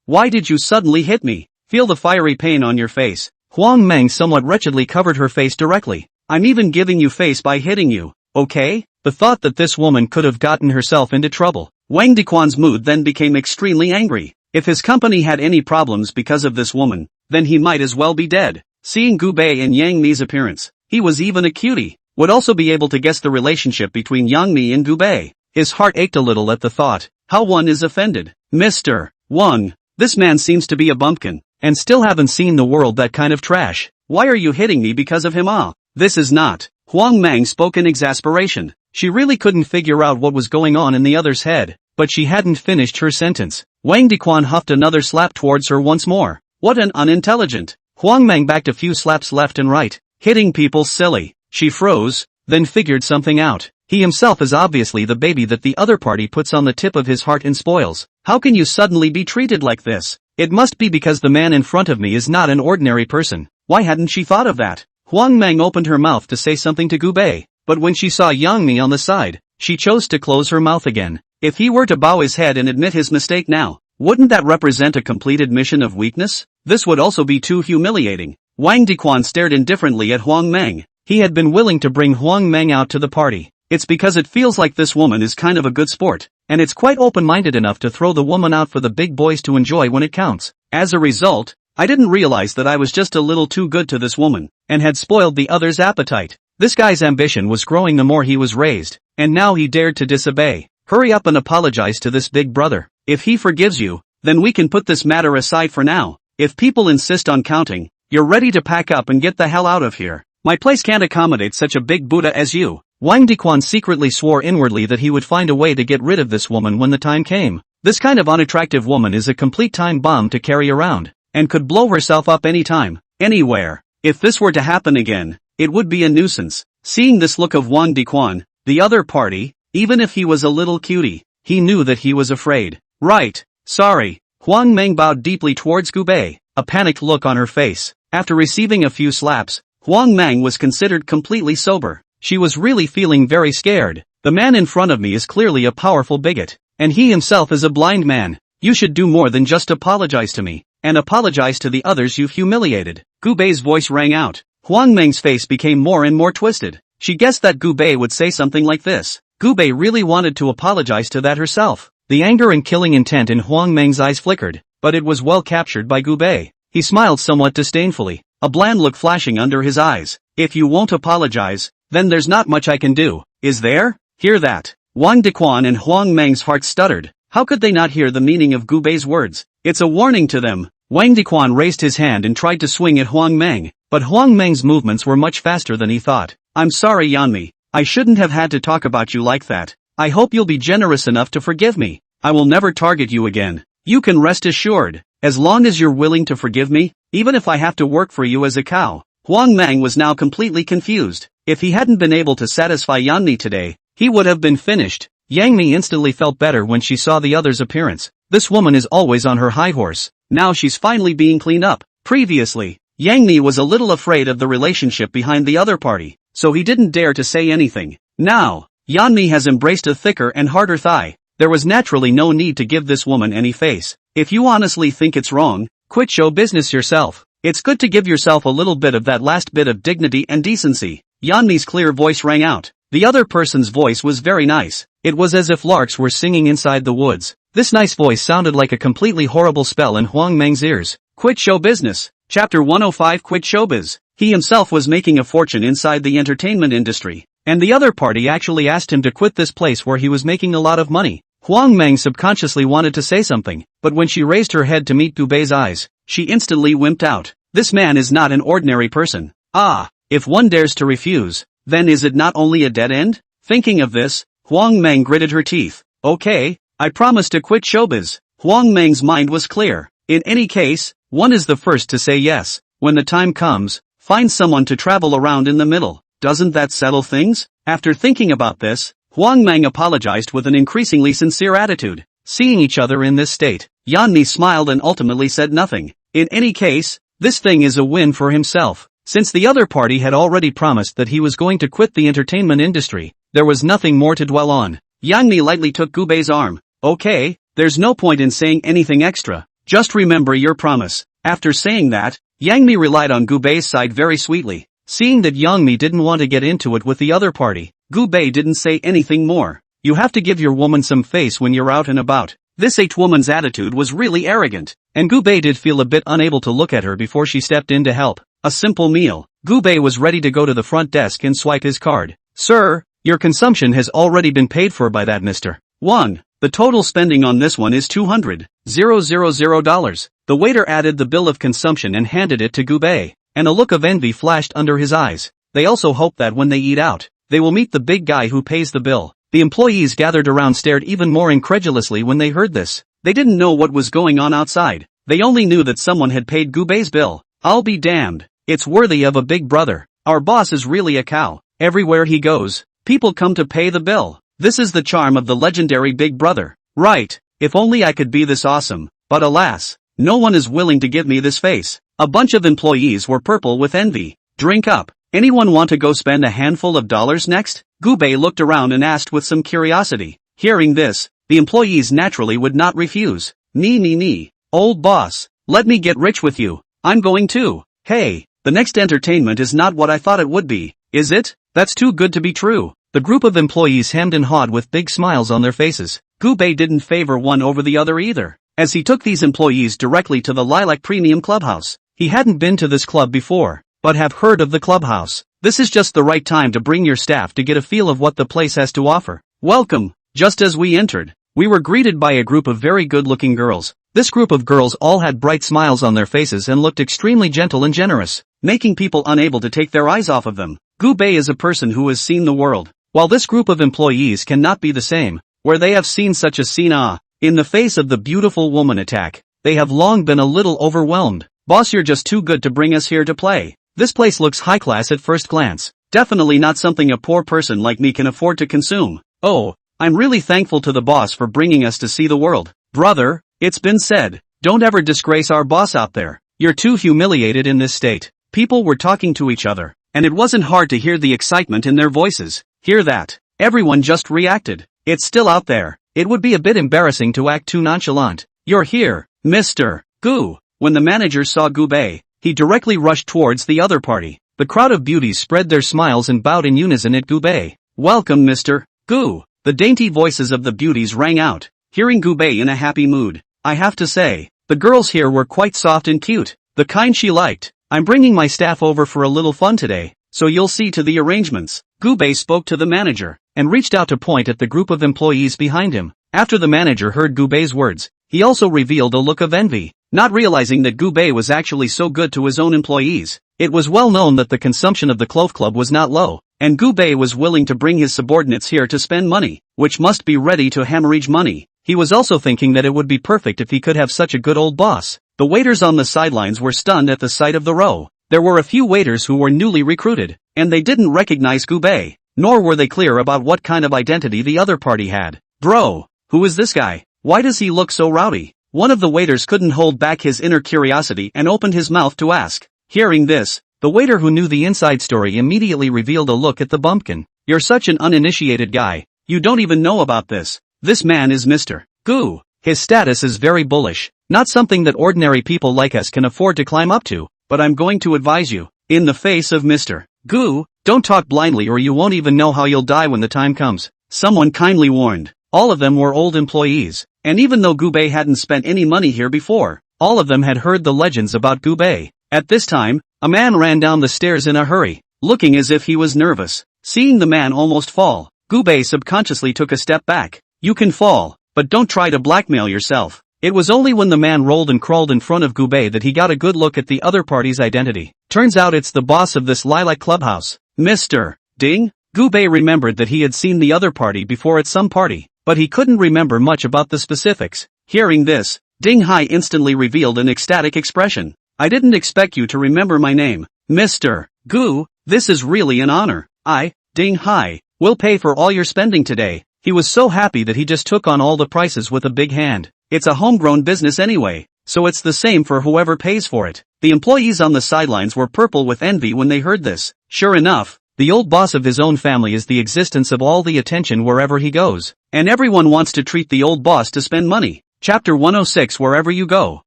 why did you suddenly hit me? Feel the fiery pain on your face. Huang Mang somewhat wretchedly covered her face directly. I'm even giving you face by hitting you, okay? The thought that this woman could have gotten herself into trouble. Wang Dequan's mood then became extremely angry. If his company had any problems because of this woman, then he might as well be dead. Seeing Gu Bei and Yang Mi's appearance, he was even a cutie, would also be able to guess the relationship between Yang Mi and Gu Bei. His heart ached a little at the thought. How one is offended. Mr. Wang, this man seems to be a bumpkin, and still haven't seen the world that kind of trash. Why are you hitting me because of him? This is not. Huang Mang spoke in exasperation. She really couldn't figure out what was going on in the other's head, but she hadn't finished her sentence. Wang Dequan huffed another slap towards her once more. What an unintelligent. Huang Mang backed a few slaps left and right. Hitting people silly. She froze, then figured something out. He himself is obviously the baby that the other party puts on the tip of his heart and spoils. How can you suddenly be treated like this? It must be because the man in front of me is not an ordinary person. Why hadn't she thought of that? Huang Mang opened her mouth to say something to Gu Bei, but when she saw Yang Mi on the side, she chose to close her mouth again. If he were to bow his head and admit his mistake now, wouldn't that represent a complete admission of weakness? This would also be too humiliating. Wang Dequan stared indifferently at Huang Mang. He had been willing to bring Huang Mang out to the party. It's because it feels like this woman is kind of a good sport, and it's quite open-minded enough to throw the woman out for the big boys to enjoy when it counts. As a result, I didn't realize that I was just a little too good to this woman, and had spoiled the other's appetite. This guy's ambition was growing the more he was raised, and now he dared to disobey. Hurry up and apologize to this big brother. If he forgives you, then we can put this matter aside for now. If people insist on counting, you're ready to pack up and get the hell out of here. My place can't accommodate such a big Buddha as you. Wang Dequan secretly swore inwardly that he would find a way to get rid of this woman when the time came. This kind of unattractive woman is a complete time bomb to carry around, and could blow herself up anytime, anywhere. If this were to happen again, it would be a nuisance. Seeing this look of Wang Dequan, the other party, even if he was a little cutie, he knew that he was afraid. Right, sorry. Huang Mang bowed deeply towards Gu Bei, a panicked look on her face. After receiving a few slaps, Huang Mang was considered completely sober. She was really feeling very scared. The man in front of me is clearly a powerful bigot, and he himself is a blind man. You should do more than just apologize to me, and apologize to the others you've humiliated. Gu Bei's voice rang out. Huang Meng's face became more and more twisted. She guessed that Gu Bei would say something like this. Gu Bei really wanted to apologize to that herself. The anger and killing intent in Huang Meng's eyes flickered, but it was well captured by Gu Bei. He smiled somewhat disdainfully, a bland look flashing under his eyes. If you won't apologize, then there's not much I can do, is there? Hear that? Wang Dequan and Huang Meng's hearts stuttered. How could they not hear the meaning of Gu Bei's words? It's a warning to them. Wang Dequan raised his hand and tried to swing at Huang Meng, but Huang Meng's movements were much faster than he thought. I'm sorry Yanmi, I shouldn't have had to talk about you like that. I hope you'll be generous enough to forgive me. I will never target you again. You can rest assured, as long as you're willing to forgive me, even if I have to work for you as a cow. Huang Meng was now completely confused. If he hadn't been able to satisfy Yanmi today, he would have been finished. Yang Mi instantly felt better when she saw the other's appearance. This woman is always on her high horse. Now she's finally being cleaned up. Previously, Yang Mi was a little afraid of the relationship behind the other party, so he didn't dare to say anything. Now, Yanmi has embraced a thicker and harder thigh. There was naturally no need to give this woman any face. If you honestly think it's wrong, quit show business yourself. It's good to give yourself a little bit of that last bit of dignity and decency. Yanmi's clear voice rang out. The other person's voice was very nice. It was as if larks were singing inside the woods. This nice voice sounded like a completely horrible spell in Huang Meng's ears. Quit show business. Chapter 105 Quit Showbiz. He himself was making a fortune inside the entertainment industry, and the other party actually asked him to quit this place where he was making a lot of money. Huang Meng subconsciously wanted to say something, but when she raised her head to meet Gu Bei's eyes, she instantly wimped out. This man is not an ordinary person. Ah, if one dares to refuse, then is it not only a dead end? Thinking of this, Huang Meng gritted her teeth. Okay, I promise to quit showbiz. Huang Meng's mind was clear. In any case, one is the first to say yes. When the time comes, find someone to travel around in the middle. Doesn't that settle things? After thinking about this, Huang Meng apologized with an increasingly sincere attitude. Seeing each other in this state, Yeonmi smiled and ultimately said nothing. In any case, this thing is a win for himself. Since the other party had already promised that he was going to quit the entertainment industry, there was nothing more to dwell on. Yeonmi lightly took Gubei's arm. Okay, there's no point in saying anything extra. Just remember your promise. After saying that, Yeonmi relied on Gubei's side very sweetly. Seeing that Yeonmi didn't want to get into it with the other party, Gubei didn't say anything more. You have to give your woman some face when you're out and about. This H-woman's attitude was really arrogant, and Gubei did feel a bit unable to look at her before she stepped in to help. A simple meal. Gubei was ready to go to the front desk and swipe his card. Sir, your consumption has already been paid for by that Mr. 1. The total spending on this one is $200,000. The waiter added the bill of consumption and handed it to Gubei, and a look of envy flashed under his eyes. They also hope that when they eat out, they will meet the big guy who pays the bill. The employees gathered around stared even more incredulously when they heard this. They didn't know what was going on outside. They only knew that someone had paid Gubei's bill. I'll be damned. It's worthy of a big brother. Our boss is really a cow. Everywhere he goes, people come to pay the bill. This is the charm of the legendary Big Brother. Right, if only I could be this awesome. But alas, no one is willing to give me this face. A bunch of employees were purple with envy. Drink up. Anyone want to go spend a handful of dollars next? Gubei looked around and asked with some curiosity. Hearing this, the employees naturally would not refuse. Nee. Old boss, let me get rich with you. I'm going too. Hey, the next entertainment is not what I thought it would be, is it? That's too good to be true. The group of employees hemmed and hawed with big smiles on their faces. Gubei didn't favor one over the other either, as he took these employees directly to the Lilac Premium Clubhouse. He hadn't been to this club before, but have heard of the clubhouse. This is just the right time to bring your staff to get a feel of what the place has to offer. Welcome. Just as we entered, we were greeted by a group of very good-looking girls. This group of girls all had bright smiles on their faces and looked extremely gentle and generous, making people unable to take their eyes off of them. Gubei is a person who has seen the world, while this group of employees cannot be the same, where they have seen such a scene in the face of the beautiful woman attack. They have long been a little overwhelmed. Boss, you're just too good to bring us here to play. This place looks high class at first glance. Definitely not something a poor person like me can afford to consume. Oh, I'm really thankful to the boss for bringing us to see the world. Brother, it's been said, don't ever disgrace our boss out there. You're too humiliated in this state. People were talking to each other, and it wasn't hard to hear the excitement in their voices. Hear that? Everyone just reacted. It's still out there. It would be a bit embarrassing to act too nonchalant. You're here, Mr. Gu. When the manager saw Gubei, he directly rushed towards the other party. The crowd of beauties spread their smiles and bowed in unison at Gubei. Welcome, Mr. Gu. The dainty voices of the beauties rang out, hearing Gubei in a happy mood. I have to say, the girls here were quite soft and cute, the kind she liked. I'm bringing my staff over for a little fun today, so you'll see to the arrangements. Gubei spoke to the manager, and reached out to point at the group of employees behind him. After the manager heard Gubei's words, he also revealed a look of envy, not realizing that Gubei was actually so good to his own employees. It was well known that the consumption of the Clove Club was not low, and Gubei was willing to bring his subordinates here to spend money, which must be ready to hemorrhage money. He was also thinking that it would be perfect if he could have such a good old boss. The waiters on the sidelines were stunned at the sight of the row. There were a few waiters who were newly recruited, and they didn't recognize Gubei, nor were they clear about what kind of identity the other party had. Bro, who is this guy? Why does he look so rowdy? One of the waiters couldn't hold back his inner curiosity and opened his mouth to ask. Hearing this, the waiter who knew the inside story immediately revealed a look at the bumpkin. You're such an uninitiated guy. You don't even know about this. This man is Mr. Gu. His status is very bullish, not something that ordinary people like us can afford to climb up to, but I'm going to advise you, in the face of Mr. Gu, don't talk blindly or you won't even know how you'll die when the time comes. Someone kindly warned. All of them were old employees, and even though Gubei hadn't spent any money here before, all of them had heard the legends about Gubei. At this time, a man ran down the stairs in a hurry, looking as if he was nervous. Seeing the man almost fall, Gubei subconsciously took a step back. You can fall, but don't try to blackmail yourself. It was only when the man rolled and crawled in front of Gubei that he got a good look at the other party's identity. Turns out it's the boss of this Lilac Clubhouse, Mr. Ding. Gubei remembered that he had seen the other party before at some party, but he couldn't remember much about the specifics. Hearing this, Ding Hai instantly revealed an ecstatic expression. I didn't expect you to remember my name, Mr. Gu. This is really an honor. I, Ding Hai, will pay for all your spending today. He was so happy that he just took on all the prices with a big hand. It's a homegrown business anyway, so it's the same for whoever pays for it. The employees on the sidelines were purple with envy when they heard this. Sure enough, the old boss of his own family is the existence of all the attention wherever he goes, and everyone wants to treat the old boss to spend money. Chapter 106. Wherever you go,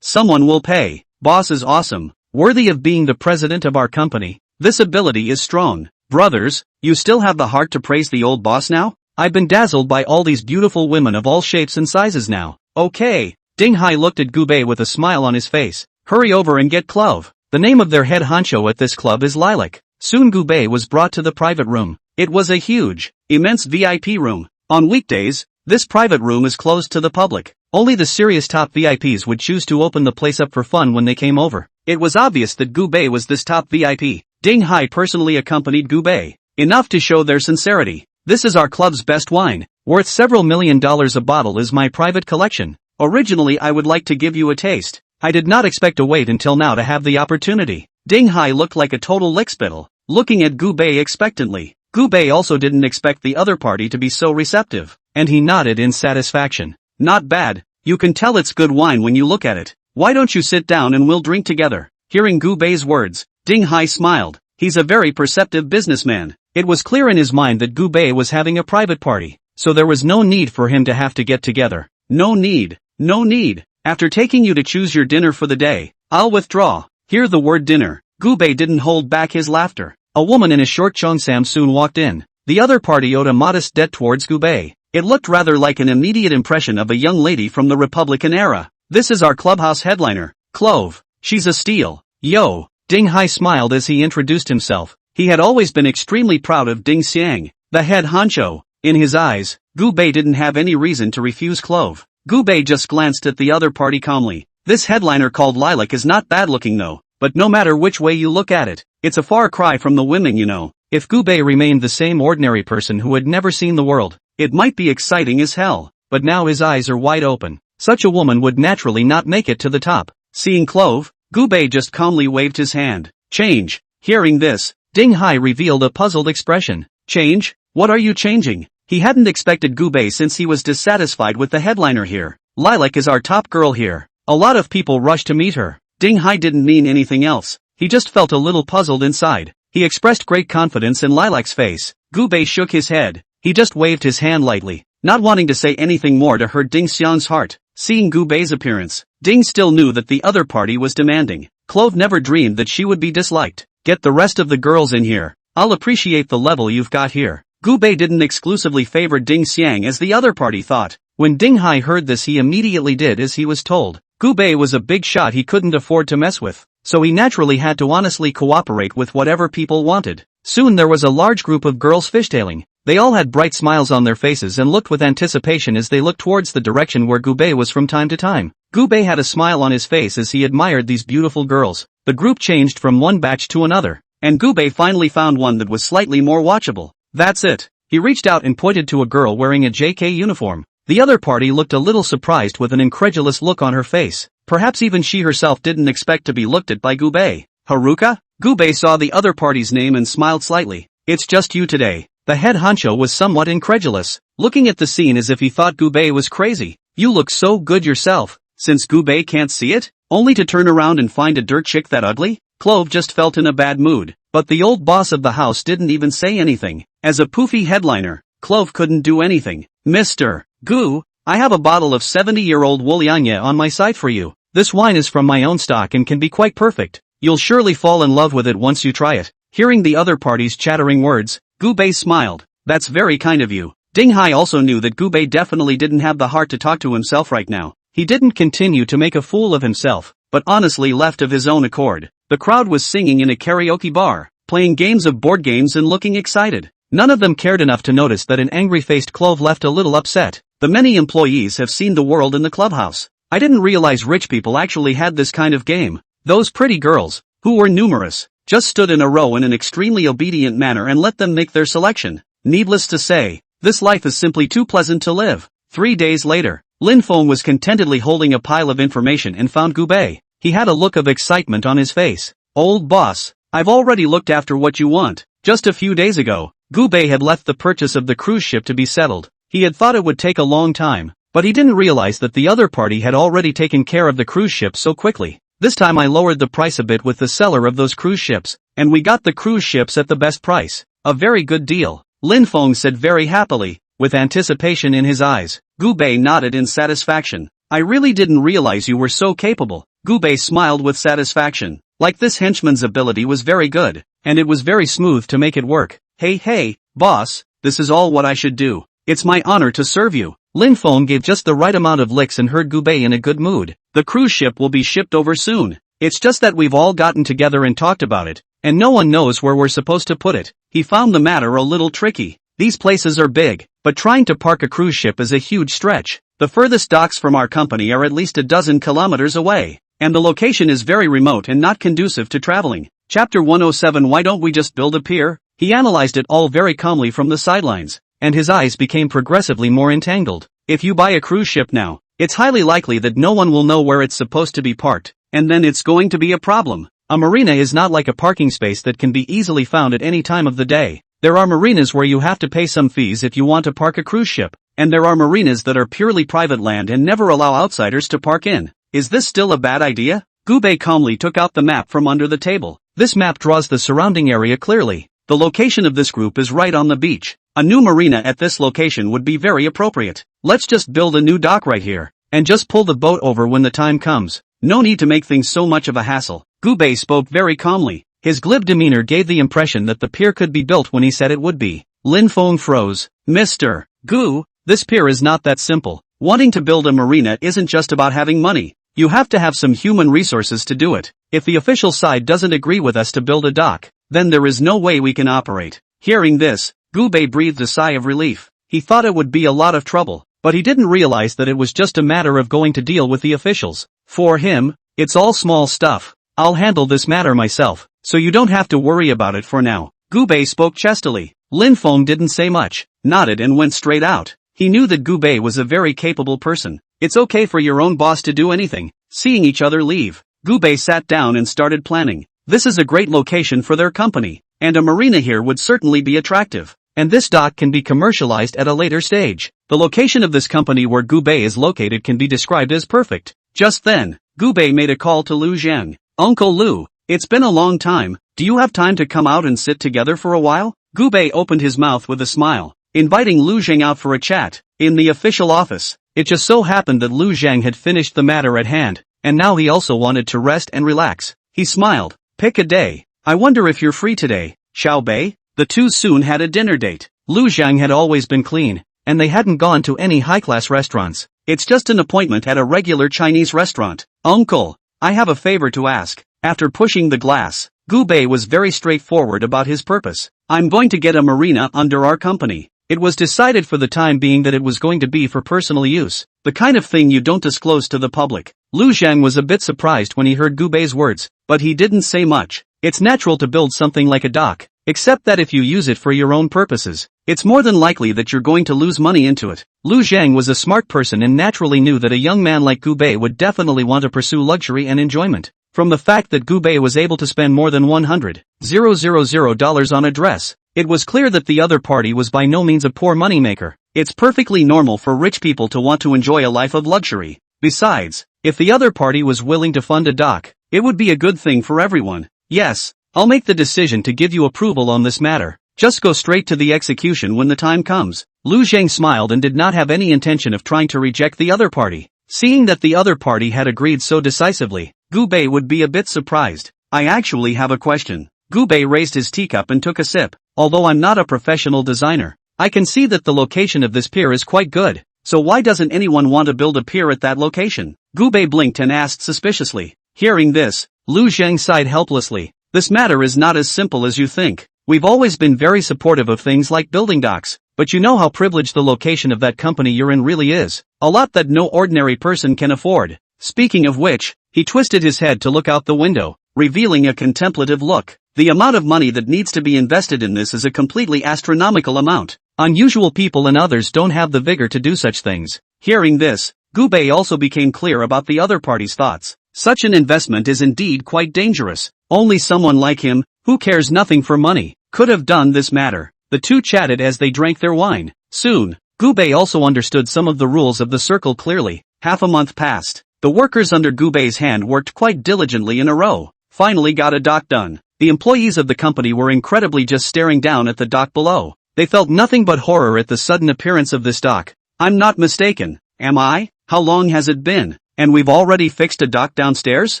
someone will pay. Boss is awesome, worthy of being the president of our company. This ability is strong. Brothers, you still have the heart to praise the old boss now? I've been dazzled by all these beautiful women of all shapes and sizes now. Okay. Ding Hai looked at Gubei with a smile on his face. Hurry over and get Clove. The name of their head honcho at this club is Lilac. Soon Gubei was brought to the private room. It was a huge, immense VIP room. On weekdays, this private room is closed to the public. Only the serious top VIPs would choose to open the place up for fun when they came over. It was obvious that Gubei was this top VIP. Ding Hai personally accompanied Gubei. Enough to show their sincerity. This is our club's best wine. Worth several $1 million a bottle is my private collection. Originally I would like to give you a taste. I did not expect to wait until now to have the opportunity. Ding Hai looked like a total lickspittle, looking at Gubei expectantly. Gubei also didn't expect the other party to be so receptive, and he nodded in satisfaction. Not bad. You can tell it's good wine when you look at it. Why don't you sit down and we'll drink together? Hearing Gubei's words, Ding Hai smiled. He's a very perceptive businessman. It was clear in his mind that Gubei was having a private party, so there was no need for him to have to get together. No need. No need. After taking you to choose your dinner for the day, I'll withdraw. Hear the word dinner. Gubei didn't hold back his laughter. A woman in a short cheongsam soon walked in. The other party owed a modest debt towards Gubei. It looked rather like an immediate impression of a young lady from the Republican era. This is our clubhouse headliner, Clove. She's a steal. Yo. Ding Hai smiled as he introduced himself. He had always been extremely proud of Ding Xiang, the head honcho. In his eyes, Gubei didn't have any reason to refuse Clove. Gubei just glanced at the other party calmly. This headliner called Lilac is not bad looking though, but no matter which way you look at it, it's a far cry from the women you know. If Gubei remained the same ordinary person who had never seen the world, it might be exciting as hell, but now his eyes are wide open. Such a woman would naturally not make it to the top. Seeing Clove, Gubei just calmly waved his hand. Change. Hearing this, Ding Hai revealed a puzzled expression. Change? What are you changing? He hadn't expected Gubei since he was dissatisfied with the headliner here. Lilac is our top girl here. A lot of people rushed to meet her. Ding Hai didn't mean anything else. He just felt a little puzzled inside. He expressed great confidence in Lilac's face. Gubei shook his head. He just waved his hand lightly, not wanting to say anything more to hurt Ding Xiang's heart. Seeing Gubei's appearance, Ding still knew that the other party was demanding. Clove never dreamed that she would be disliked. Get the rest of the girls in here. I'll appreciate the level you've got here. Gubei didn't exclusively favor Ding Xiang as the other party thought. When Ding Hai heard this he immediately did as he was told. Gubei was a big shot he couldn't afford to mess with, so he naturally had to honestly cooperate with whatever people wanted. Soon there was a large group of girls fishtailing. They all had bright smiles on their faces and looked with anticipation as they looked towards the direction where Gubei was from time to time. Gubei had a smile on his face as he admired these beautiful girls. The group changed from one batch to another, and Gubei finally found one that was slightly more watchable. That's it. He reached out and pointed to a girl wearing a JK uniform. The other party looked a little surprised with an incredulous look on her face. Perhaps even she herself didn't expect to be looked at by Gubei. Haruka? Gubei saw the other party's name and smiled slightly. It's just you today. The head honcho was somewhat incredulous, looking at the scene as if he thought Gubei was crazy. You look so good yourself, since Gubei can't see it? Only to turn around and find a dirt chick that ugly? Clove just felt in a bad mood, but the old boss of the house didn't even say anything. As a poofy headliner, Clove couldn't do anything. Mr. Gu, I have a bottle of 70-year-old Wulianya on my side for you. This wine is from my own stock and can be quite perfect. You'll surely fall in love with it once you try it. Hearing the other party's chattering words, Gubei smiled. That's very kind of you. Ding Hai also knew that Gubei definitely didn't have the heart to talk to himself right now. He didn't continue to make a fool of himself, but honestly left of his own accord. The crowd was singing in a karaoke bar, playing games of board games and looking excited. None of them cared enough to notice that an angry-faced Clove left a little upset. The many employees have seen the world in the clubhouse. I didn't realize rich people actually had this kind of game. Those pretty girls, who were numerous, just stood in a row in an extremely obedient manner and let them make their selection. Needless to say, this life is simply too pleasant to live. 3 days later, Lin Feng was contentedly holding a pile of information and found Gubei. He had a look of excitement on his face. Old boss, I've already looked after what you want. Just a few days ago, Gubei had left the purchase of the cruise ship to be settled. He had thought it would take a long time, But he didn't realize that the other party had already taken care of the cruise ship so quickly. This time I lowered the price a bit with the seller of those cruise ships, and we got the cruise ships at the best price. A very good deal, Lin Feng said very happily, with anticipation in his eyes. Gu Bei nodded in satisfaction. I really didn't realize you were so capable. Gu Bei smiled with satisfaction. Like this henchman's ability was very good, and it was very smooth to make it work. Hey, boss, this is all what I should do. It's my honor to serve you. Lin Feng gave just the right amount of licks and heard Gu Bei in a good mood. The cruise ship will be shipped over soon. It's just that we've all gotten together and talked about it, and no one knows where we're supposed to put it. He found the matter a little tricky. These places are big, but trying to park a cruise ship is a huge stretch. The furthest docks from our company are at least a dozen kilometers away, and the location is very remote and not conducive to traveling. Chapter 107. Why don't we just build a pier? He analyzed it all very calmly from the sidelines, and his eyes became progressively more entangled. If you buy a cruise ship now, it's highly likely that no one will know where it's supposed to be parked, and then it's going to be a problem. A marina is not like a parking space that can be easily found at any time of the day. There are marinas where you have to pay some fees if you want to park a cruise ship, and there are marinas that are purely private land and never allow outsiders to park in. Is this still a bad idea? Gu Bei calmly took out the map from under the table. This map draws the surrounding area clearly. The location of this group is right on the beach. A new marina at this location would be very appropriate. Let's just build a new dock right here, and just pull the boat over when the time comes. No need to make things so much of a hassle. Gu Bei spoke very calmly. His glib demeanor gave the impression that the pier could be built when he said it would be. Lin Feng froze. Mr. Gu, this pier is not that simple. Wanting to build a marina isn't just about having money. You have to have some human resources to do it. If the official side doesn't agree with us to build a dock, then there is no way we can operate. Hearing this, Gu Bei breathed a sigh of relief. He thought it would be a lot of trouble, but he didn't realize that it was just a matter of going to deal with the officials. For him, it's all small stuff. I'll handle this matter myself, so you don't have to worry about it for now. Gu Bei spoke chestily. Lin Feng didn't say much, nodded and went straight out. He knew that Gu Bei was a very capable person. It's okay for your own boss to do anything. Seeing each other leave, Gu Bei sat down and started planning. This is a great location for their company, and a marina here would certainly be attractive. And this dock can be commercialized at a later stage. The location of this company where Gu Bei is located can be described as perfect. Just then, Gu Bei made a call to Lu Zhang. Uncle Lu, it's been a long time. Do you have time to come out and sit together for a while? Gu Bei opened his mouth with a smile, inviting Lu Zhang out for a chat. In the official office, it just so happened that Lu Zhang had finished the matter at hand, and now he also wanted to rest and relax. He smiled. Pick a day. I wonder if you're free today, Xiao Bei? The two soon had a dinner date. Lu Zhang had always been clean, and they hadn't gone to any high-class restaurants. It's just an appointment at a regular Chinese restaurant. Uncle, I have a favor to ask. After pushing the glass, Gu Bei was very straightforward about his purpose. I'm going to get a marina under our company. It was decided for the time being that it was going to be for personal use, the kind of thing you don't disclose to the public. Lu Zhang was a bit surprised when he heard Gu Bei's words, but he didn't say much. It's natural to build something like a dock, except that if you use it for your own purposes, it's more than likely that you're going to lose money into it. Lu Zhang was a smart person and naturally knew that a young man like Gu Bei would definitely want to pursue luxury and enjoyment. From the fact that Gu Bei was able to spend more than $100,000 on a dress, it was clear that the other party was by no means a poor moneymaker. It's perfectly normal for rich people to want to enjoy a life of luxury. Besides, if the other party was willing to fund a dock, it would be a good thing for everyone. Yes, I'll make the decision to give you approval on this matter. Just go straight to the execution when the time comes. Lu Zhang smiled and did not have any intention of trying to reject the other party. Seeing that the other party had agreed so decisively, Gu Bei would be a bit surprised. I actually have a question. Gu Bei raised his teacup and took a sip. Although I'm not a professional designer, I can see that the location of this pier is quite good. So why doesn't anyone want to build a pier at that location? Gu Bei blinked and asked suspiciously. Hearing this, Lu Zhang sighed helplessly. This matter is not as simple as you think. We've always been very supportive of things like building docks, but you know how privileged the location of that company you're in really is. A lot that no ordinary person can afford. Speaking of which, he twisted his head to look out the window, revealing a contemplative look. The amount of money that needs to be invested in this is a completely astronomical amount. Unusual people and others don't have the vigor to do such things. Hearing this, Gu Bei also became clear about the other party's thoughts. Such an investment is indeed quite dangerous. Only someone like him, who cares nothing for money, could have done this matter. The two chatted as they drank their wine. Soon, Gubei also understood some of the rules of the circle clearly. Half a month passed. The workers under Gubei's hand worked quite diligently in a row. Finally got a dock done. The employees of the company were incredibly just staring down at the dock below. They felt nothing but horror at the sudden appearance of this dock. I'm not mistaken, am I? How long has it been? And we've already fixed a dock downstairs?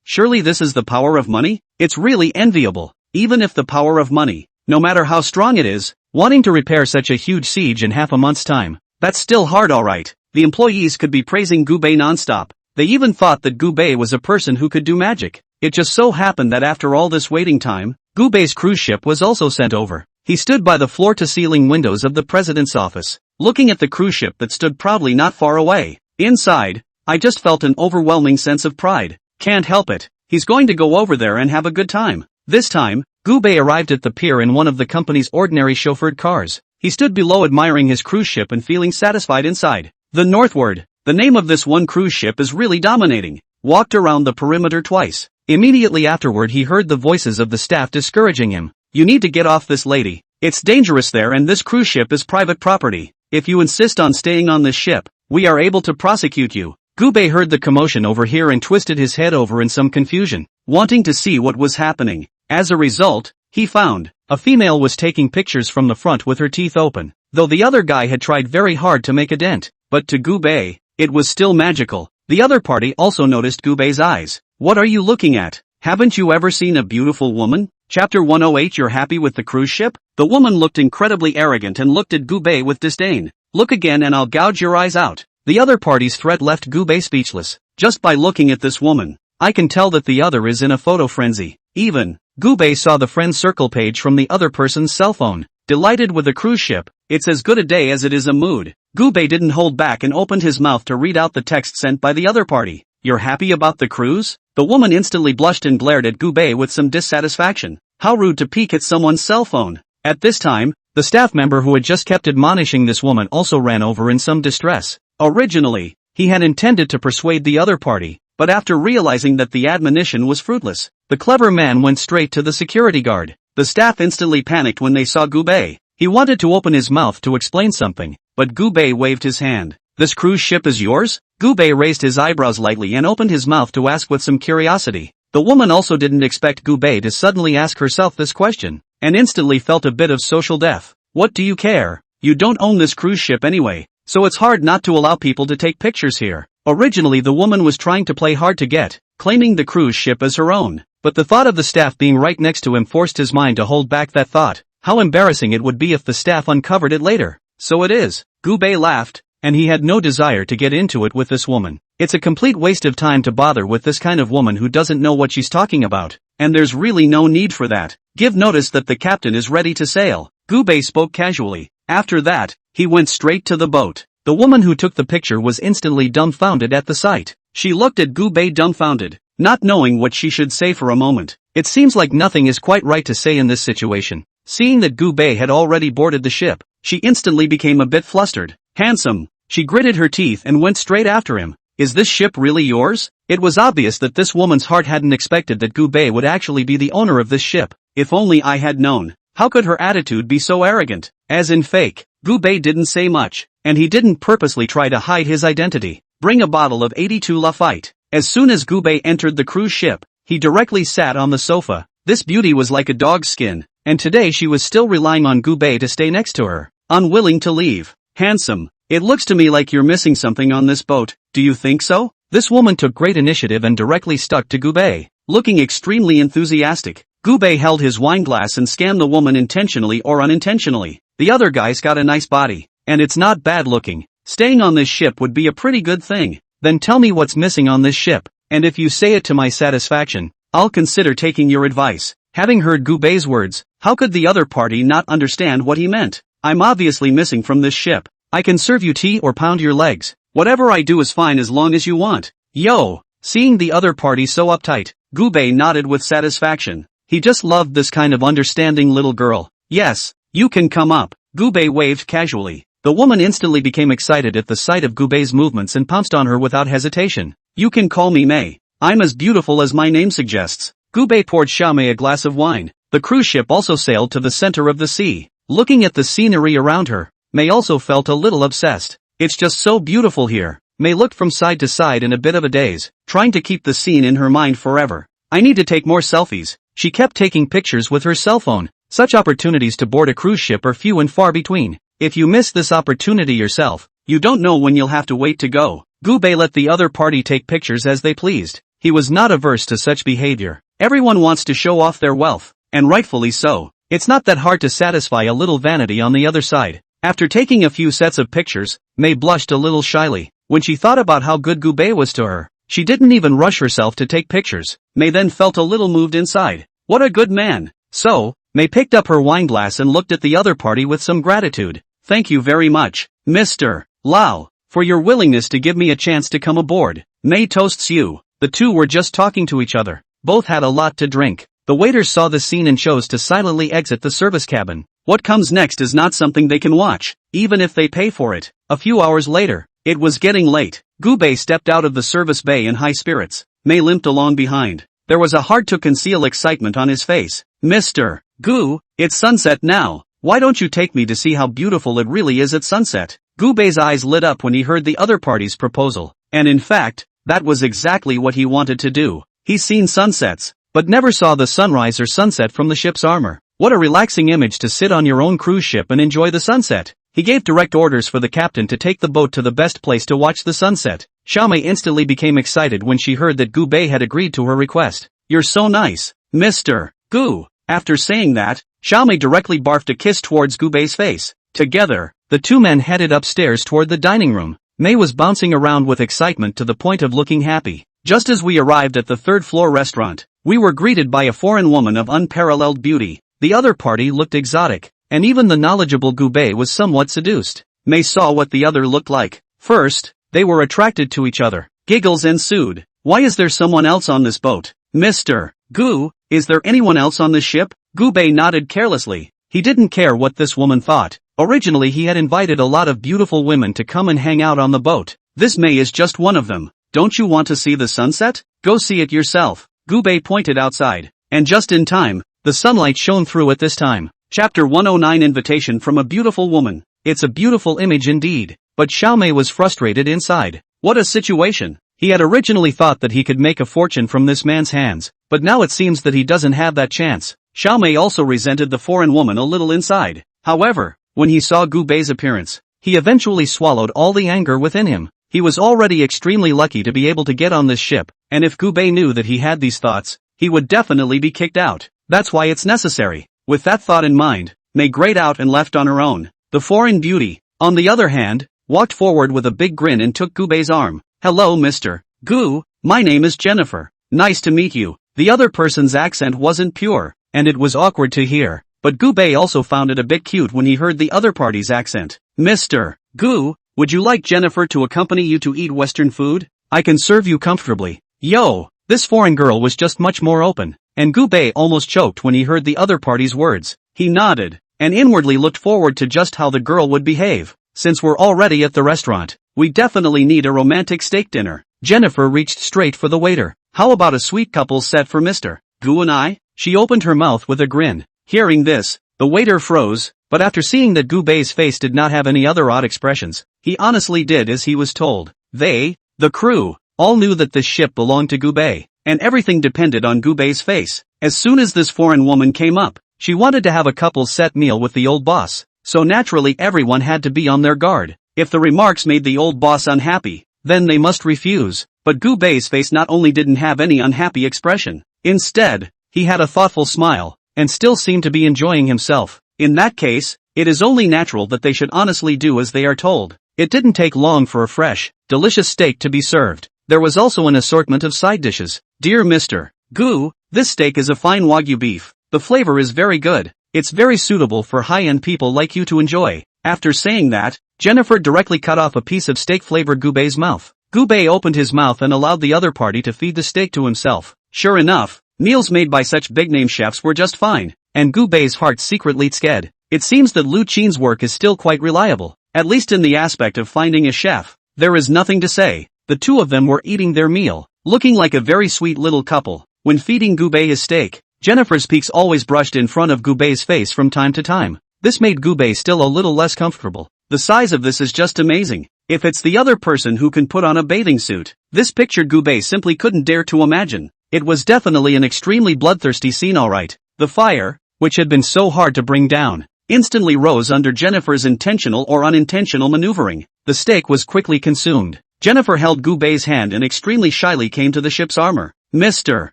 Surely this is the power of money? It's really enviable. Even if the power of money, no matter how strong it is, wanting to repair such a huge siege in half a month's time, that's still hard alright. The employees could be praising Gubei nonstop. They even thought that Gubei was a person who could do magic. It just so happened that after all this waiting time, Gubei's cruise ship was also sent over. He stood by the floor-to-ceiling windows of the president's office, looking at the cruise ship that stood proudly not far away. Inside, I just felt an overwhelming sense of pride. Can't help it. He's going to go over there and have a good time. This time, Gubei arrived at the pier in one of the company's ordinary chauffeured cars. He stood below admiring his cruise ship and feeling satisfied inside. The Northward, the name of this one cruise ship is really dominating. Walked around the perimeter twice. Immediately afterward he heard the voices of the staff discouraging him. You need to get off this, lady. It's dangerous there and this cruise ship is private property. If you insist on staying on this ship, we are able to prosecute you. Gubei heard the commotion over here and twisted his head over in some confusion, wanting to see what was happening. As a result, he found a female was taking pictures from the front with her teeth open, though the other guy had tried very hard to make a dent. But to Gubei, it was still magical. The other party also noticed Gubei's eyes. What are you looking at? Haven't you ever seen a beautiful woman? Chapter 108. You're happy with the cruise ship? The woman looked incredibly arrogant and looked at Gubei with disdain. Look again and I'll gouge your eyes out. The other party's threat left Gubei speechless. Just by looking at this woman, I can tell that the other is in a photo frenzy. Even, Gubei saw the friend circle page from the other person's cell phone. Delighted with the cruise ship, it's as good a day as it is a mood. Gubei didn't hold back and opened his mouth to read out the text sent by the other party. You're happy about the cruise? The woman instantly blushed and glared at Gubei with some dissatisfaction. How rude to peek at someone's cell phone. At this time, the staff member who had just kept admonishing this woman also ran over in some distress. Originally, he had intended to persuade the other party, but after realizing that the admonition was fruitless, the clever man went straight to the security guard. The staff instantly panicked when they saw Gubei. He wanted to open his mouth to explain something, but Gubei waved his hand. This cruise ship is yours? Gubei raised his eyebrows lightly and opened his mouth to ask with some curiosity. The woman also didn't expect Gubei to suddenly ask herself this question, and instantly felt a bit of social death. What do you care? You don't own this cruise ship anyway, so it's hard not to allow people to take pictures here. Originally the woman was trying to play hard to get, claiming the cruise ship as her own, but the thought of the staff being right next to him forced his mind to hold back that thought. How embarrassing it would be if the staff uncovered it later. So it is. Gubei laughed, and he had no desire to get into it with this woman. It's a complete waste of time to bother with this kind of woman who doesn't know what she's talking about, and there's really no need for that. Give notice that the captain is ready to sail. Gubei spoke casually. After that, he went straight to the boat. The woman who took the picture was instantly dumbfounded at the sight. She looked at Gubei dumbfounded, not knowing what she should say for a moment. It seems like nothing is quite right to say in this situation. Seeing that Gubei had already boarded the ship, she instantly became a bit flustered. Handsome. She gritted her teeth and went straight after him. Is this ship really yours? It was obvious that this woman's heart hadn't expected that Gubei would actually be the owner of this ship. If only I had known. How could her attitude be so arrogant? As in fake, Gubei didn't say much, and he didn't purposely try to hide his identity. Bring a bottle of 82 Lafite. As soon as Gubei entered the cruise ship, he directly sat on the sofa. This beauty was like a dog's skin, and today she was still relying on Gubei to stay next to her, unwilling to leave. Handsome. It looks to me like you're missing something on this boat, do you think so? This woman took great initiative and directly stuck to Gubei. Looking extremely enthusiastic, Gubei held his wine glass and scanned the woman intentionally or unintentionally. The other guy's got a nice body, and it's not bad looking. Staying on this ship would be a pretty good thing. Then tell me what's missing on this ship, and if you say it to my satisfaction, I'll consider taking your advice. Having heard Gubei's words, how could the other party not understand what he meant? I'm obviously missing from this ship. I can serve you tea or pound your legs. Whatever I do is fine as long as you want. Yo! Seeing the other party so uptight, Gubei nodded with satisfaction. He just loved this kind of understanding little girl. Yes, you can come up. Gubei waved casually. The woman instantly became excited at the sight of Gubei's movements and pounced on her without hesitation. You can call me Mei. I'm as beautiful as my name suggests. Gubei poured Xiaomei a glass of wine. The cruise ship also sailed to the center of the sea. Looking at the scenery around her, May also felt a little obsessed. It's just so beautiful here. May looked from side to side in a bit of a daze, trying to keep the scene in her mind forever. I need to take more selfies. She kept taking pictures with her cell phone. Such opportunities to board a cruise ship are few and far between. If you miss this opportunity yourself, you don't know when you'll have to wait to go. Gubei let the other party take pictures as they pleased. He was not averse to such behavior. Everyone wants to show off their wealth, and rightfully so. It's not that hard to satisfy a little vanity on the other side. After taking a few sets of pictures, May blushed a little shyly. When she thought about how good Gubei was to her, she didn't even rush herself to take pictures. May then felt a little moved inside. What a good man. So, May picked up her wine glass and looked at the other party with some gratitude. Thank you very much, Mr. Lau, for your willingness to give me a chance to come aboard. May toasts you. The two were just talking to each other. Both had a lot to drink. The waiters saw the scene and chose to silently exit the service cabin. What comes next is not something they can watch, even if they pay for it. A few hours later, it was getting late. Gubei stepped out of the service bay in high spirits. May limped along behind. There was a hard-to-conceal excitement on his face. Mr. Gu, it's sunset now. Why don't you take me to see how beautiful it really is at sunset? Gubei's eyes lit up when he heard the other party's proposal. And in fact, that was exactly what he wanted to do. He's seen sunsets, but never saw the sunrise or sunset from the ship's armor. What a relaxing image to sit on your own cruise ship and enjoy the sunset. He gave direct orders for the captain to take the boat to the best place to watch the sunset. Xiaomei instantly became excited when she heard that Gubei had agreed to her request. You're so nice, Mr. Gu. After saying that, Xiaomei directly barfed a kiss towards Gubei's face. Together, the two men headed upstairs toward the dining room. May was bouncing around with excitement to the point of looking happy. Just as we arrived at the third-floor restaurant, we were greeted by a foreign woman of unparalleled beauty. The other party looked exotic, and even the knowledgeable Gubei was somewhat seduced. May saw what the other looked like. First, they were attracted to each other. Giggles ensued. Why is there someone else on this boat? Mr. Gu, is there anyone else on this ship? Gubei nodded carelessly. He didn't care what this woman thought. Originally he had invited a lot of beautiful women to come and hang out on the boat. This May is just one of them. Don't you want to see the sunset? Go see it yourself. Gubei pointed outside. And just in time, the sunlight shone through at this time. Chapter 109 Invitation from a Beautiful Woman. It's a beautiful image indeed. But Xiaomei was frustrated inside. What a situation. He had originally thought that he could make a fortune from this man's hands, but now it seems that he doesn't have that chance. Xiaomei also resented the foreign woman a little inside. However, when he saw Gubei's appearance, he eventually swallowed all the anger within him. He was already extremely lucky to be able to get on this ship, and if Gubei knew that he had these thoughts, he would definitely be kicked out. That's why it's necessary. With that thought in mind, May grayed out and left on her own. The foreign beauty, on the other hand, walked forward with a big grin and took Gubei's arm. Hello Mr. Gu, my name is Jennifer. Nice to meet you. The other person's accent wasn't pure, and it was awkward to hear. But Gubei also found it a bit cute when he heard the other party's accent. Mr. Gu, would you like Jennifer to accompany you to eat Western food? I can serve you comfortably. Yo, this foreign girl was just much more open, and Gubei almost choked when he heard the other party's words. He nodded, and inwardly looked forward to just how the girl would behave. Since we're already at the restaurant, we definitely need a romantic steak dinner. Jennifer reached straight for the waiter. How about a sweet couple set for Mr. Gu and I? She opened her mouth with a grin. Hearing this, the waiter froze, but after seeing that Gubei's face did not have any other odd expressions, he honestly did as he was told. They, the crew, all knew that this ship belonged to Gubei, and everything depended on Gubei's face. As soon as this foreign woman came up, she wanted to have a couple's set meal with the old boss, so naturally everyone had to be on their guard. If the remarks made the old boss unhappy, then they must refuse. But Gubei's face not only didn't have any unhappy expression, instead, he had a thoughtful smile, and still seemed to be enjoying himself. In that case, it is only natural that they should honestly do as they are told. It didn't take long for a fresh, delicious steak to be served. There was also an assortment of side dishes. Dear Mr. Gu, this steak is a fine Wagyu beef. The flavor is very good. It's very suitable for high-end people like you to enjoy. After saying that, Jennifer directly cut off a piece of steak-flavored Gubei's mouth. Gubei opened his mouth and allowed the other party to feed the steak to himself. Sure enough, meals made by such big-name chefs were just fine, and Gubei's heart secretly sked. It seems that Lu Qin's work is still quite reliable, at least in the aspect of finding a chef. There is nothing to say. The two of them were eating their meal, looking like a very sweet little couple. When feeding Gubei his steak, Jennifer's peaks always brushed in front of Gubei's face from time to time. This made Gubei still a little less comfortable. the size of this is just amazing. If it's the other person who can put on a bathing suit, this picture Gubei simply couldn't dare to imagine. It was definitely an extremely bloodthirsty scene alright. The fire, which had been so hard to bring down, instantly rose under Jennifer's intentional or unintentional maneuvering. The steak was quickly consumed. Jennifer held Gubei's hand and extremely shyly came to the ship's armor. Mr.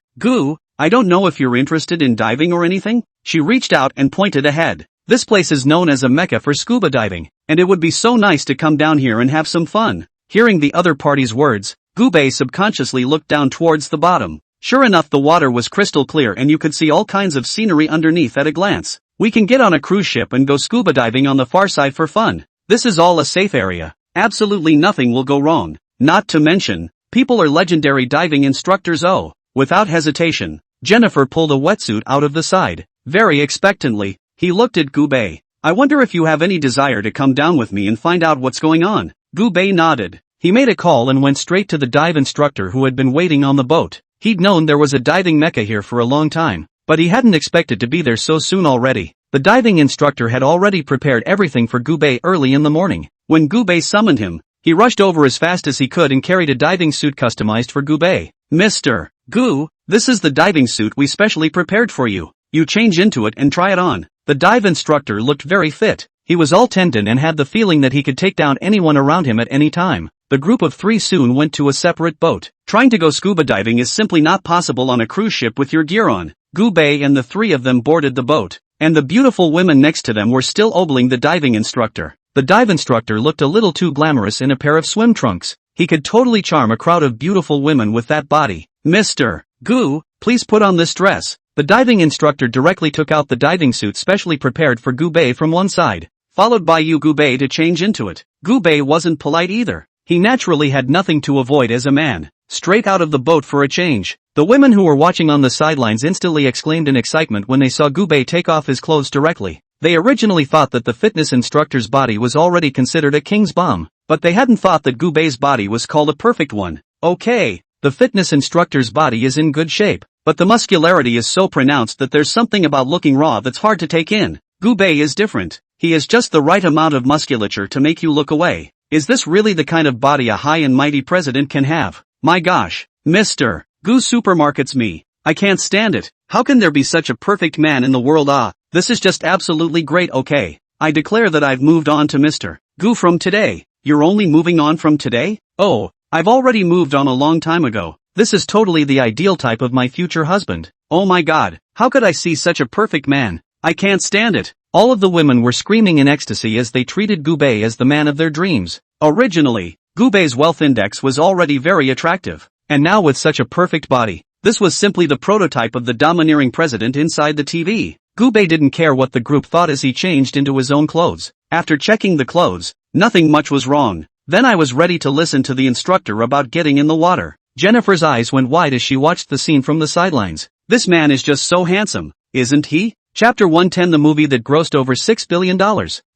Gu, I don't know if you're interested in diving or anything? She reached out and pointed ahead. This place is known as a mecca for scuba diving, and it would be so nice to come down here and have some fun. Hearing the other party's words, Gubei subconsciously looked down towards the bottom. Sure enough, the water was crystal clear and you could see all kinds of scenery underneath at a glance. We can get on a cruise ship and go scuba diving on the far side for fun. This is all a safe area. Absolutely nothing will go wrong. Not to mention, people are legendary diving instructors. Oh, without hesitation, Jennifer pulled a wetsuit out of the side. Very expectantly, he looked at Gubei. I wonder if you have any desire to come down with me and find out what's going on. Gubei nodded. He made a call and went straight to the dive instructor who had been waiting on the boat. He'd known there was a diving mecca here for a long time, but he hadn't expected to be there so soon already. The diving instructor had already prepared everything for Gubei early in the morning. When Gubei summoned him, he rushed over as fast as he could and carried a diving suit customized for Gubei. Mr. Gu, this is the diving suit we specially prepared for you. You change into it and try it on. The dive instructor looked very fit. He was all tendon and had the feeling that he could take down anyone around him at any time. The group of three soon went to a separate boat. Trying to go scuba diving is simply not possible on a cruise ship with your gear on. Gubei and the three of them boarded the boat, and the beautiful women next to them were still ogling the diving instructor. The dive instructor looked a little too glamorous in a pair of swim trunks. He could totally charm a crowd of beautiful women with that body. Mr. Gu, please put on this dress. The diving instructor directly took out the diving suit specially prepared for Gubei from one side, followed by Gubei to change into it. Gubei wasn't polite either. He naturally had nothing to avoid as a man. Straight out of the boat for a change. The women who were watching on the sidelines instantly exclaimed in excitement when they saw Gubei take off his clothes directly. They originally thought that the fitness instructor's body was already considered a king's bomb, but they hadn't thought that Gubei's body was called a perfect one. Okay, the fitness instructor's body is in good shape, but the muscularity is so pronounced that there's something about looking raw that's hard to take in. Gubei is different. He has just the right amount of musculature to make you look away. Is this really the kind of body a high and mighty president can have? My gosh, Mr. Gu supermarkets me. I can't stand it. How can there be such a perfect man in the world? This is just absolutely great. Okay, I declare that I've moved on to Mr. Gu from today. You're only moving on from today? Oh, I've already moved on a long time ago. This is totally the ideal type of my future husband. Oh my god, how could I see such a perfect man? I can't stand it. All of the women were screaming in ecstasy as they treated Gubei as the man of their dreams. Originally, Gubei's wealth index was already very attractive, and now with such a perfect body, this was simply the prototype of the domineering president inside the TV. Gubei didn't care what the group thought as he changed into his own clothes. After checking the clothes, nothing much was wrong. Then I was ready to listen to the instructor about getting in the water. Jennifer's eyes went wide as she watched the scene from the sidelines. This man is just so handsome, isn't he? Chapter 110, the movie that grossed over $6 billion.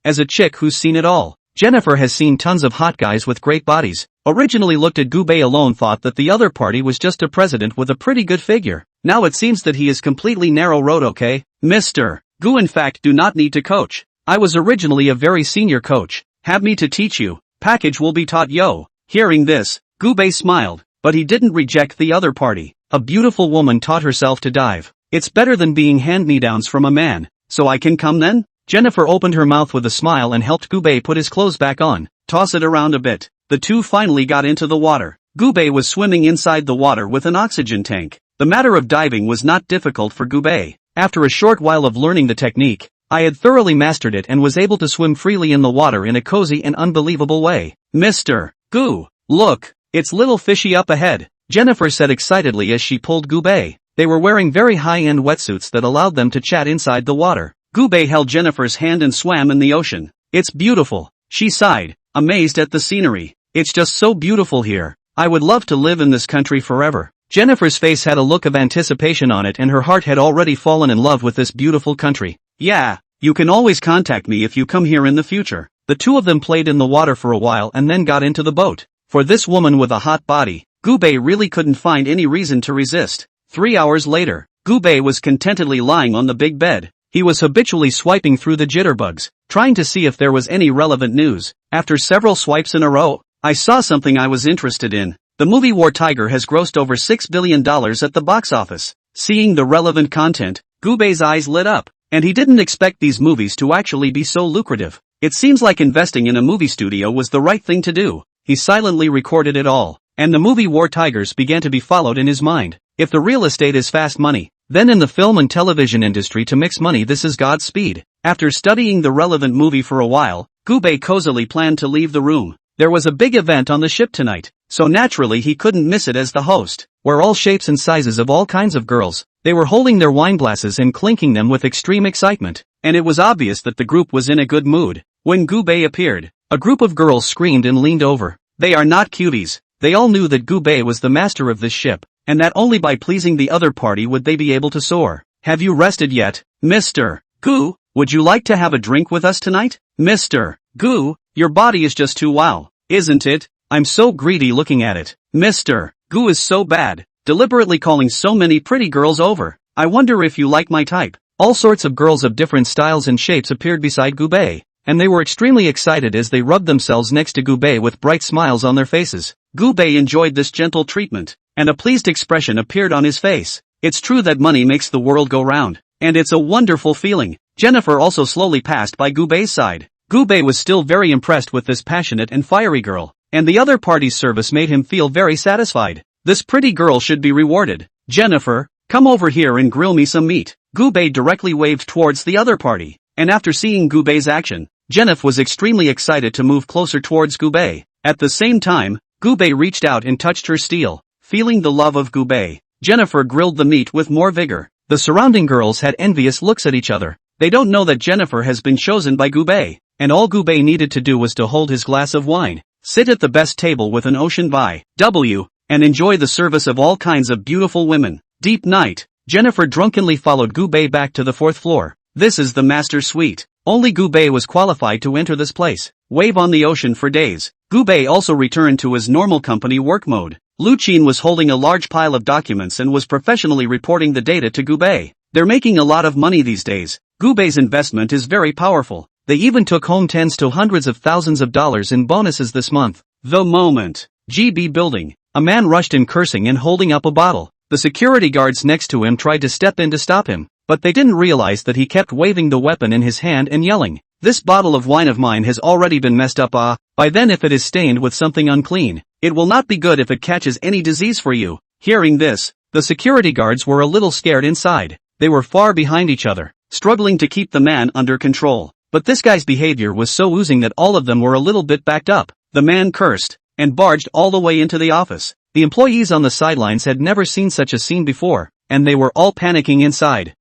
As a chick who's seen it all, Jennifer has seen tons of hot guys with great bodies. Originally looked at Gubei alone, thought that the other party was just a president with a pretty good figure. Now it seems that he is completely narrow road. Okay, Mr. Gu, in fact do not need to coach. I was originally a very senior coach. Have me to teach you. Package will be taught. Yo. Hearing this, Gubei smiled, but he didn't reject the other party. A beautiful woman taught herself to dive. It's better than being hand-me-downs from a man. So I can come then? Jennifer opened her mouth with a smile and helped Gubei put his clothes back on. Toss it around a bit. The two finally got into the water. Gubei was swimming inside the water with an oxygen tank. The matter of diving was not difficult for Gubei. After a short while of learning the technique, I had thoroughly mastered it and was able to swim freely in the water in a cozy and unbelievable way. Mr. Gu, look, it's little fishy up ahead, Jennifer said excitedly as she pulled Gubei. They were wearing very high-end wetsuits that allowed them to chat inside the water. Gubei held Jennifer's hand and swam in the ocean. It's beautiful, she sighed, amazed at the scenery. It's just so beautiful here. I would love to live in this country forever. Jennifer's face had a look of anticipation on it and her heart had already fallen in love with this beautiful country. Yeah, you can always contact me if you come here in the future. The two of them played in the water for a while and then got into the boat. For this woman with a hot body, Gubei really couldn't find any reason to resist. 3 hours later, Gubei was contentedly lying on the big bed. He was habitually swiping through the jitterbugs, trying to see if there was any relevant news. After several swipes in a row, I saw something I was interested in. The movie War Tiger has grossed over $6 billion at the box office. Seeing the relevant content, Gubei's eyes lit up, and he didn't expect these movies to actually be so lucrative. It seems like investing in a movie studio was the right thing to do. He silently recorded it all, and the movie War Tigers began to be followed in his mind. If the real estate is fast money, then in the film and television industry to mix money this is God's speed. After studying the relevant movie for a while, Gubei cozily planned to leave the room. There was a big event on the ship tonight, so naturally he couldn't miss it as the host, where all shapes and sizes of all kinds of girls. They were holding their wine glasses and clinking them with extreme excitement, and it was obvious that the group was in a good mood. When Gubei appeared, a group of girls screamed and leaned over. They are not cuties. They all knew that Gubei was the master of this ship, and that only by pleasing the other party would they be able to soar. Have you rested yet, Mr. Gu? Would you like to have a drink with us tonight? Mr. Gu, your body is just too wow, isn't it? I'm so greedy looking at it. Mr. Gu is so bad, deliberately calling so many pretty girls over. I wonder if you like my type. All sorts of girls of different styles and shapes appeared beside Gubei, and they were extremely excited as they rubbed themselves next to Gubei with bright smiles on their faces. Gubei enjoyed this gentle treatment, and a pleased expression appeared on his face. It's true that money makes the world go round, and it's a wonderful feeling. Jennifer also slowly passed by Gubei's side. Gubei was still very impressed with this passionate and fiery girl, and the other party's service made him feel very satisfied. This pretty girl should be rewarded. Jennifer, come over here and grill me some meat. Gubei directly waved towards the other party, and after seeing Gubei's action, Jennifer was extremely excited to move closer towards Gubei. At the same time, Gubei reached out and touched her steel. Feeling the love of Gubei, Jennifer grilled the meat with more vigor. The surrounding girls had envious looks at each other. They don't know that Jennifer has been chosen by Gubei, and all Gubei needed to do was to hold his glass of wine, sit at the best table with an ocean view, and enjoy the service of all kinds of beautiful women. Deep night, Jennifer drunkenly followed Gubei back to the 4th floor. This is the master suite. Only Gubei was qualified to enter this place. Wave on the ocean for days. Gubei also returned to his normal company work mode. Lu Qin was holding a large pile of documents and was professionally reporting the data to Gubei. They're making a lot of money these days. Gubei's investment is very powerful. They even took home tens to hundreds of thousands of dollars in bonuses this month. The moment. GB building. A man rushed in cursing and holding up a bottle. The security guards next to him tried to step in to stop him, but they didn't realize that he kept waving the weapon in his hand and yelling, "This bottle of wine of mine has already been messed up by then if it is stained with something unclean. It will not be good if it catches any disease for you." Hearing this, the security guards were a little scared inside. They were far behind each other, struggling to keep the man under control. But this guy's behavior was so oozing that all of them were a little bit backed up. The man cursed, and barged all the way into the office. The employees on the sidelines had never seen such a scene before, and they were all panicking inside.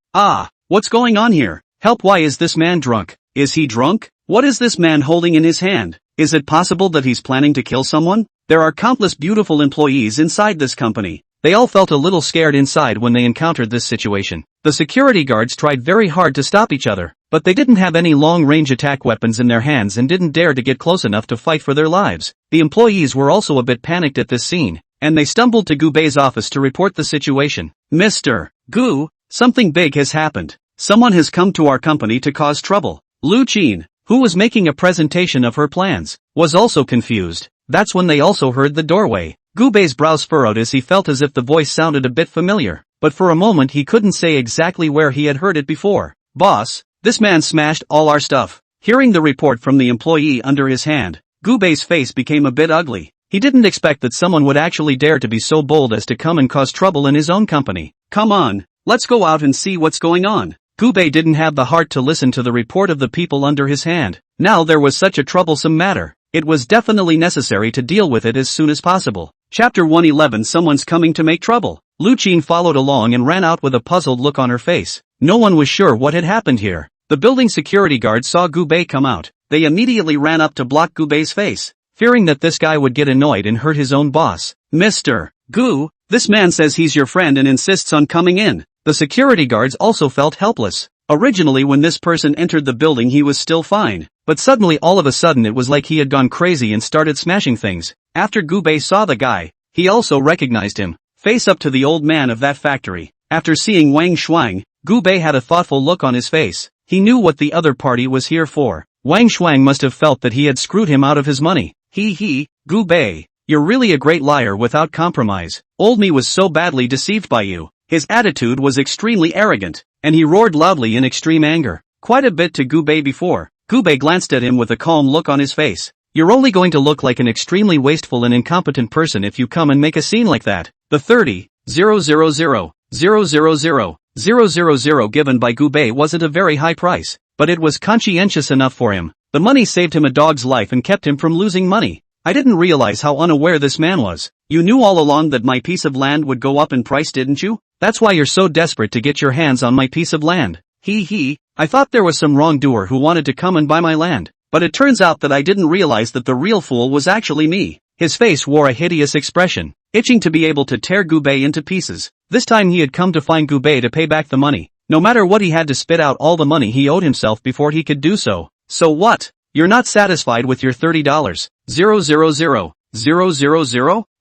What's going on here? Help, why is this man drunk? Is he drunk? What is this man holding in his hand? Is it possible that he's planning to kill someone? There are countless beautiful employees inside this company. They all felt a little scared inside when they encountered this situation. The security guards tried very hard to stop each other, but they didn't have any long-range attack weapons in their hands and didn't dare to get close enough to fight for their lives. The employees were also a bit panicked at this scene, and they stumbled to Gubei's office to report the situation. "Mr. Gu, something big has happened. Someone has come to our company to cause trouble." Lu Qin, who was making a presentation of her plans, was also confused. That's when they also heard the doorway. Gubei's brows furrowed as he felt as if the voice sounded a bit familiar, but for a moment he couldn't say exactly where he had heard it before. "Boss, this man smashed all our stuff." Hearing the report from the employee under his hand, Gubei's face became a bit ugly. He didn't expect that someone would actually dare to be so bold as to come and cause trouble in his own company. "Come on, let's go out and see what's going on." Gubei didn't have the heart to listen to the report of the people under his hand. Now there was such a troublesome matter. It was definitely necessary to deal with it as soon as possible. Chapter 111. Someone's coming to make trouble. Lu Qin followed along and ran out with a puzzled look on her face. No one was sure what had happened here. The building security guards saw Gubei come out. They immediately ran up to block Gubei's face, fearing that this guy would get annoyed and hurt his own boss. "Mr. Gu, this man says he's your friend and insists on coming in." The security guards also felt helpless. Originally when this person entered the building he was still fine, but suddenly all of a sudden it was like he had gone crazy and started smashing things. After Gubei saw the guy, he also recognized him. Face up to the old man of that factory. After seeing Wang Shuang, Gu Bei had a thoughtful look on his face. He knew what the other party was here for. Wang Shuang must have felt that he had screwed him out of his money. Gu Bei, you're really a great liar without compromise. Old me was so badly deceived by you. His attitude was extremely arrogant, and he roared loudly in extreme anger. Quite a bit to Gu Bei before. Gu Bei glanced at him with a calm look on his face. You're only going to look like an extremely wasteful and incompetent person if you come and make a scene like that. The 30,000,000 given by Gu Bei wasn't a very high price, but it was conscientious enough for him. The money saved him a dog's life and kept him from losing money. I didn't realize how unaware this man was. You knew all along that my piece of land would go up in price, didn't you? That's why you're so desperate to get your hands on my piece of land. I thought there was some wrongdoer who wanted to come and buy my land, but it turns out that I didn't realize that the real fool was actually me. His face wore a hideous expression, itching to be able to tear Gu Bei into pieces. This time he had come to find Gu Bei to pay back the money. No matter what, he had to spit out all the money he owed himself before he could do so. So what? You're not satisfied with your $30,000,000?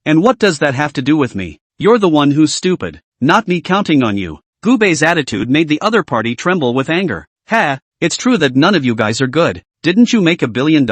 And what does that have to do with me? You're the one who's stupid, not me counting on you. Gu Bei's attitude made the other party tremble with anger. It's true that none of you guys are good. Didn't you make $1 billion?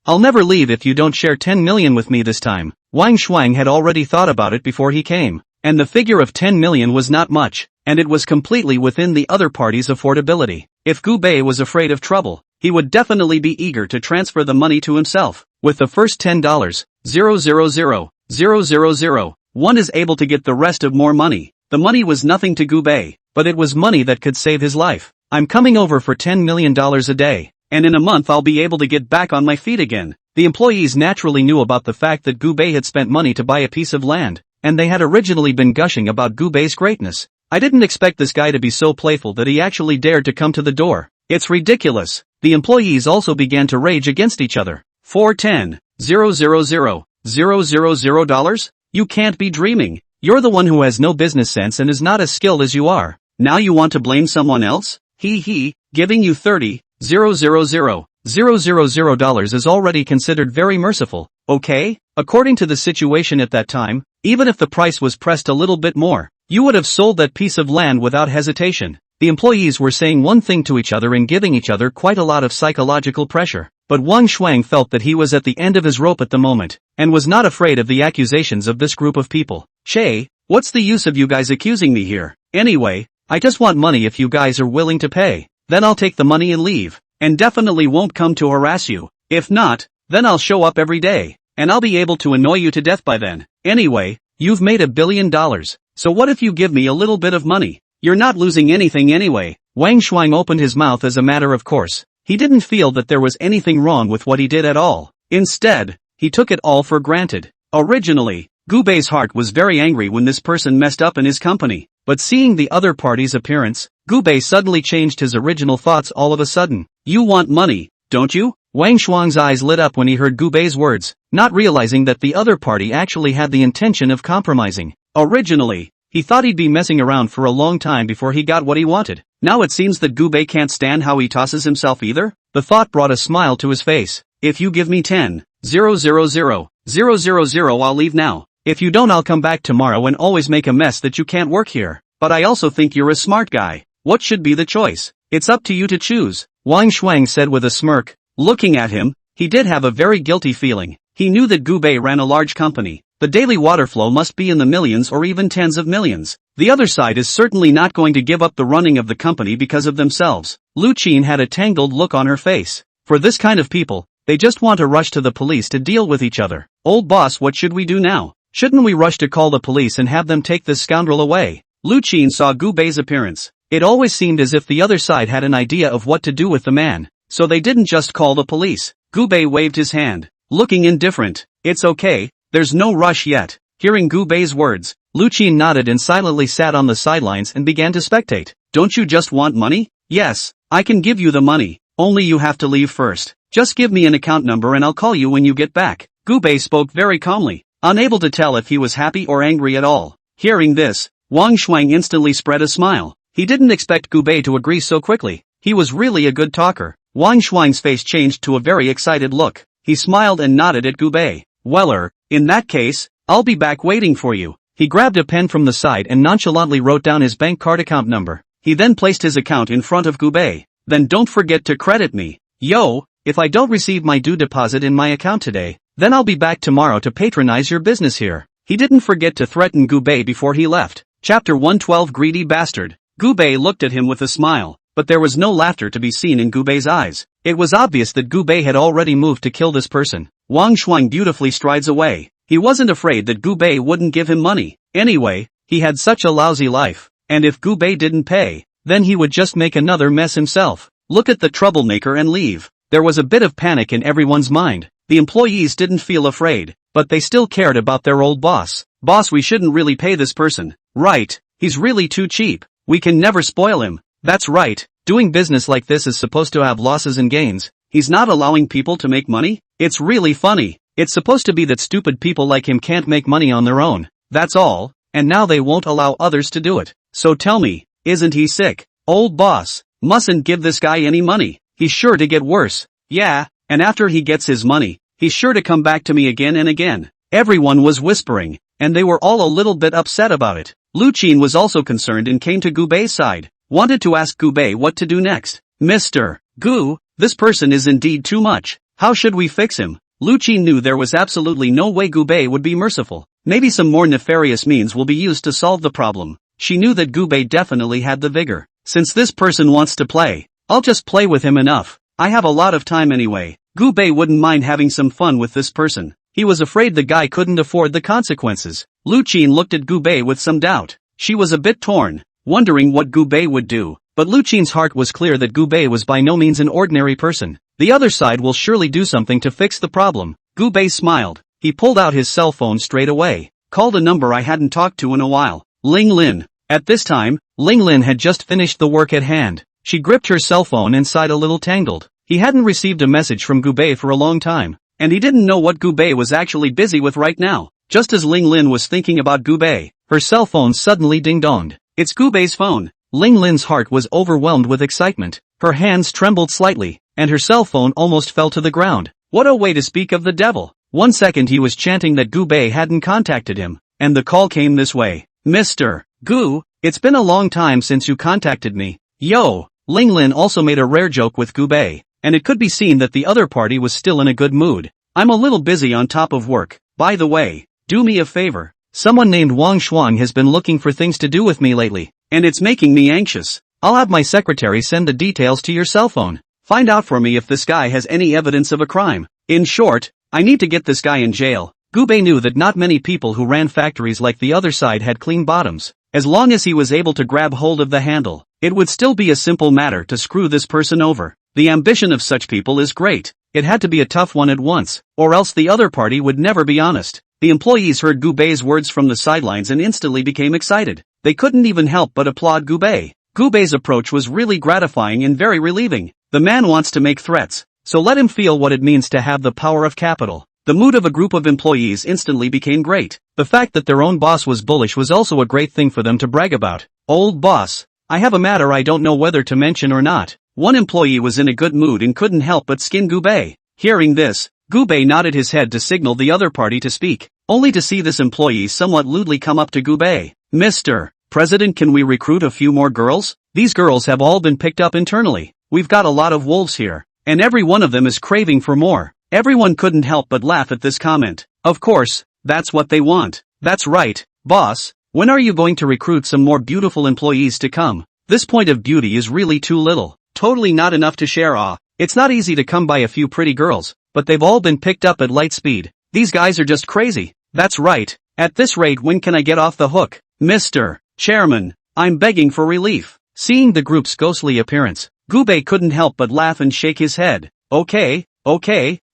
I'll never leave if you don't share 10 million with me this time. Wang Shuang had already thought about it before he came, and the figure of 10 million was not much, and it was completely within the other party's affordability. If Gu Bei was afraid of trouble, he would definitely be eager to transfer the money to himself. With the first $10,000,000, one is able to get the rest of more money. The money was nothing to Gu Bei, but it was money that could save his life. I'm coming over for $10 million a day, and in a month I'll be able to get back on my feet again. The employees naturally knew about the fact that Gu Bei had spent money to buy a piece of land, and they had originally been gushing about Gu Bei's greatness. I didn't expect this guy to be so playful that he actually dared to come to the door. It's ridiculous. The employees also began to rage against each other. $410,000,000? You can't be dreaming. You're the one who has no business sense and is not as skilled as you are. Now you want to blame someone else? Giving you $30,000,000 is already considered very merciful, okay? According to the situation at that time, even if the price was pressed a little bit more, you would have sold that piece of land without hesitation. The employees were saying one thing to each other and giving each other quite a lot of psychological pressure, but Wang Shuang felt that he was at the end of his rope at the moment, and was not afraid of the accusations of this group of people. What's the use of you guys accusing me here? Anyway, I just want money. If you guys are willing to pay, then I'll take the money and leave, and definitely won't come to harass you. If not, then I'll show up every day, and I'll be able to annoy you to death by then. Anyway, you've made $1 billion, so what if you give me a little bit of money? You're not losing anything anyway. Wang Shuang opened his mouth as a matter of course. He didn't feel that there was anything wrong with what he did at all. Instead, he took it all for granted. Originally, Gu Bei's heart was very angry when this person messed up in his company, but seeing the other party's appearance, Gu Bei suddenly changed his original thoughts all of a sudden. You want money, don't you? Wang Shuang's eyes lit up when he heard Gu Bei's words, not realizing that the other party actually had the intention of compromising. Originally, he thought he'd be messing around for a long time before he got what he wanted. Now it seems that Gu Bei can't stand how he tosses himself either. The thought brought a smile to his face. If you give me 10,000,000, I'll leave now. If you don't, I'll come back tomorrow and always make a mess that you can't work here. But I also think you're a smart guy. What should be the choice? It's up to you to choose. Wang Shuang said with a smirk. Looking at him, he did have a very guilty feeling. He knew that Gu Bei ran a large company. The daily water flow must be in the millions or even tens of millions. The other side is certainly not going to give up the running of the company because of themselves. Lu Qin had a tangled look on her face. For this kind of people, they just want to rush to the police to deal with each other. Old boss, what should we do now? Shouldn't we rush to call the police and have them take this scoundrel away? Lu Qin saw Gu Bei's appearance. It always seemed as if the other side had an idea of what to do with the man, so they didn't just call the police. Gu Bei waved his hand, looking indifferent. It's okay, there's no rush yet. Hearing Gu Bei's words, Lu Qin nodded and silently sat on the sidelines and began to spectate. Don't you just want money? Yes, I can give you the money, only you have to leave first. Just give me an account number and I'll call you when you get back. Gu Bei spoke very calmly, unable to tell if he was happy or angry at all. Hearing this, Wang Shuang instantly spread a smile. He didn't expect Gu Bei to agree so quickly. He was really a good talker. Wang Shuang's face changed to a very excited look. He smiled and nodded at Gu Bei. In that case, I'll be back waiting for you. He grabbed a pen from the side and nonchalantly wrote down his bank card account number. He then placed his account in front of Gubei. Then don't forget to credit me. Yo, if I don't receive my due deposit in my account today, then I'll be back tomorrow to patronize your business here. He didn't forget to threaten Gubei before he left. Chapter 112 Greedy Bastard. Gubei looked at him with a smile, but there was no laughter to be seen in Gubei's eyes. It was obvious that Gubei had already moved to kill this person. Wang Shuang beautifully strides away. He wasn't afraid that Gubei wouldn't give him money. Anyway, he had such a lousy life, and if Gubei didn't pay, then he would just make another mess himself. Look at the troublemaker and leave. There was a bit of panic in everyone's mind. The employees didn't feel afraid, but they still cared about their old boss. Boss, we shouldn't really pay this person. Right, he's really too cheap. We can never spoil him. That's right, doing business like this is supposed to have losses and gains. He's not allowing people to make money? It's really funny. It's supposed to be that stupid people like him can't make money on their own. That's all, and now they won't allow others to do it. So tell me, isn't he sick? Old boss, mustn't give this guy any money. He's sure to get worse. Yeah, and after he gets his money, he's sure to come back to me again and again. Everyone was whispering, and they were all a little bit upset about it. Lu Qin was also concerned and came to Gubei's side, wanted to ask Gubei what to do next. Mr. Gu, this person is indeed too much. How should we fix him? Lu Qin knew there was absolutely no way Gubei would be merciful. Maybe some more nefarious means will be used to solve the problem. She knew that Gubei definitely had the vigor. Since this person wants to play, I'll just play with him enough. I have a lot of time anyway. Gubei wouldn't mind having some fun with this person. He was afraid the guy couldn't afford the consequences. Lu Qin looked at Gubei with some doubt. She was a bit torn, wondering what Gubei would do. But Lu Qin's heart was clear that Gubei was by no means an ordinary person. The other side will surely do something to fix the problem. Gubei smiled. He pulled out his cell phone straight away. Called a number I hadn't talked to in a while. Ling Lin. At this time, Ling Lin had just finished the work at hand. She gripped her cell phone and sighed a little tangled. He hadn't received a message from Gubei for a long time, and he didn't know what Gubei was actually busy with right now. Just as Ling Lin was thinking about Gubei, her cell phone suddenly ding-donged. It's Gubei's phone. Ling Lin's heart was overwhelmed with excitement. Her hands trembled slightly, and her cell phone almost fell to the ground. What a way to speak of the devil. 1 second he was chanting that Gubei hadn't contacted him, and the call came this way. Mr. Gu, it's been a long time since you contacted me. Yo! Ling Lin also made a rare joke with Gubei, and it could be seen that the other party was still in a good mood. I'm a little busy on top of work. By the way, do me a favor. Someone named Wang Shuang has been looking for things to do with me lately, and it's making me anxious. I'll have my secretary send the details to your cell phone. Find out for me if this guy has any evidence of a crime. In short, I need to get this guy in jail. Gubei knew that not many people who ran factories like the other side had clean bottoms. As long as he was able to grab hold of the handle, it would still be a simple matter to screw this person over. The ambition of such people is great. It had to be a tough one at once, or else the other party would never be honest. The employees heard Gubei's words from the sidelines and instantly became excited. They couldn't even help but applaud Gubei. Gubei's approach was really gratifying and very relieving. The man wants to make threats, so let him feel what it means to have the power of capital. The mood of a group of employees instantly became great. The fact that their own boss was bullish was also a great thing for them to brag about. Old boss, I have a matter I don't know whether to mention or not. One employee was in a good mood and couldn't help but skin Gubei. Hearing this, Gubei nodded his head to signal the other party to speak, only to see this employee somewhat lewdly come up to Gubei. Mr. President, can we recruit a few more girls? These girls have all been picked up internally. We've got a lot of wolves here, and every one of them is craving for more. Everyone couldn't help but laugh at this comment. Of course, that's what they want. That's right, boss. When are you going to recruit some more beautiful employees to come? This point of beauty is really too little. Totally not enough to share. It's not easy to come by a few pretty girls, but they've all been picked up at light speed. These guys are just crazy. That's right. At this rate, when can I get off the hook? Mr. Chairman, I'm begging for relief. Seeing the group's ghostly appearance, Gubei couldn't help but laugh and shake his head. Okay,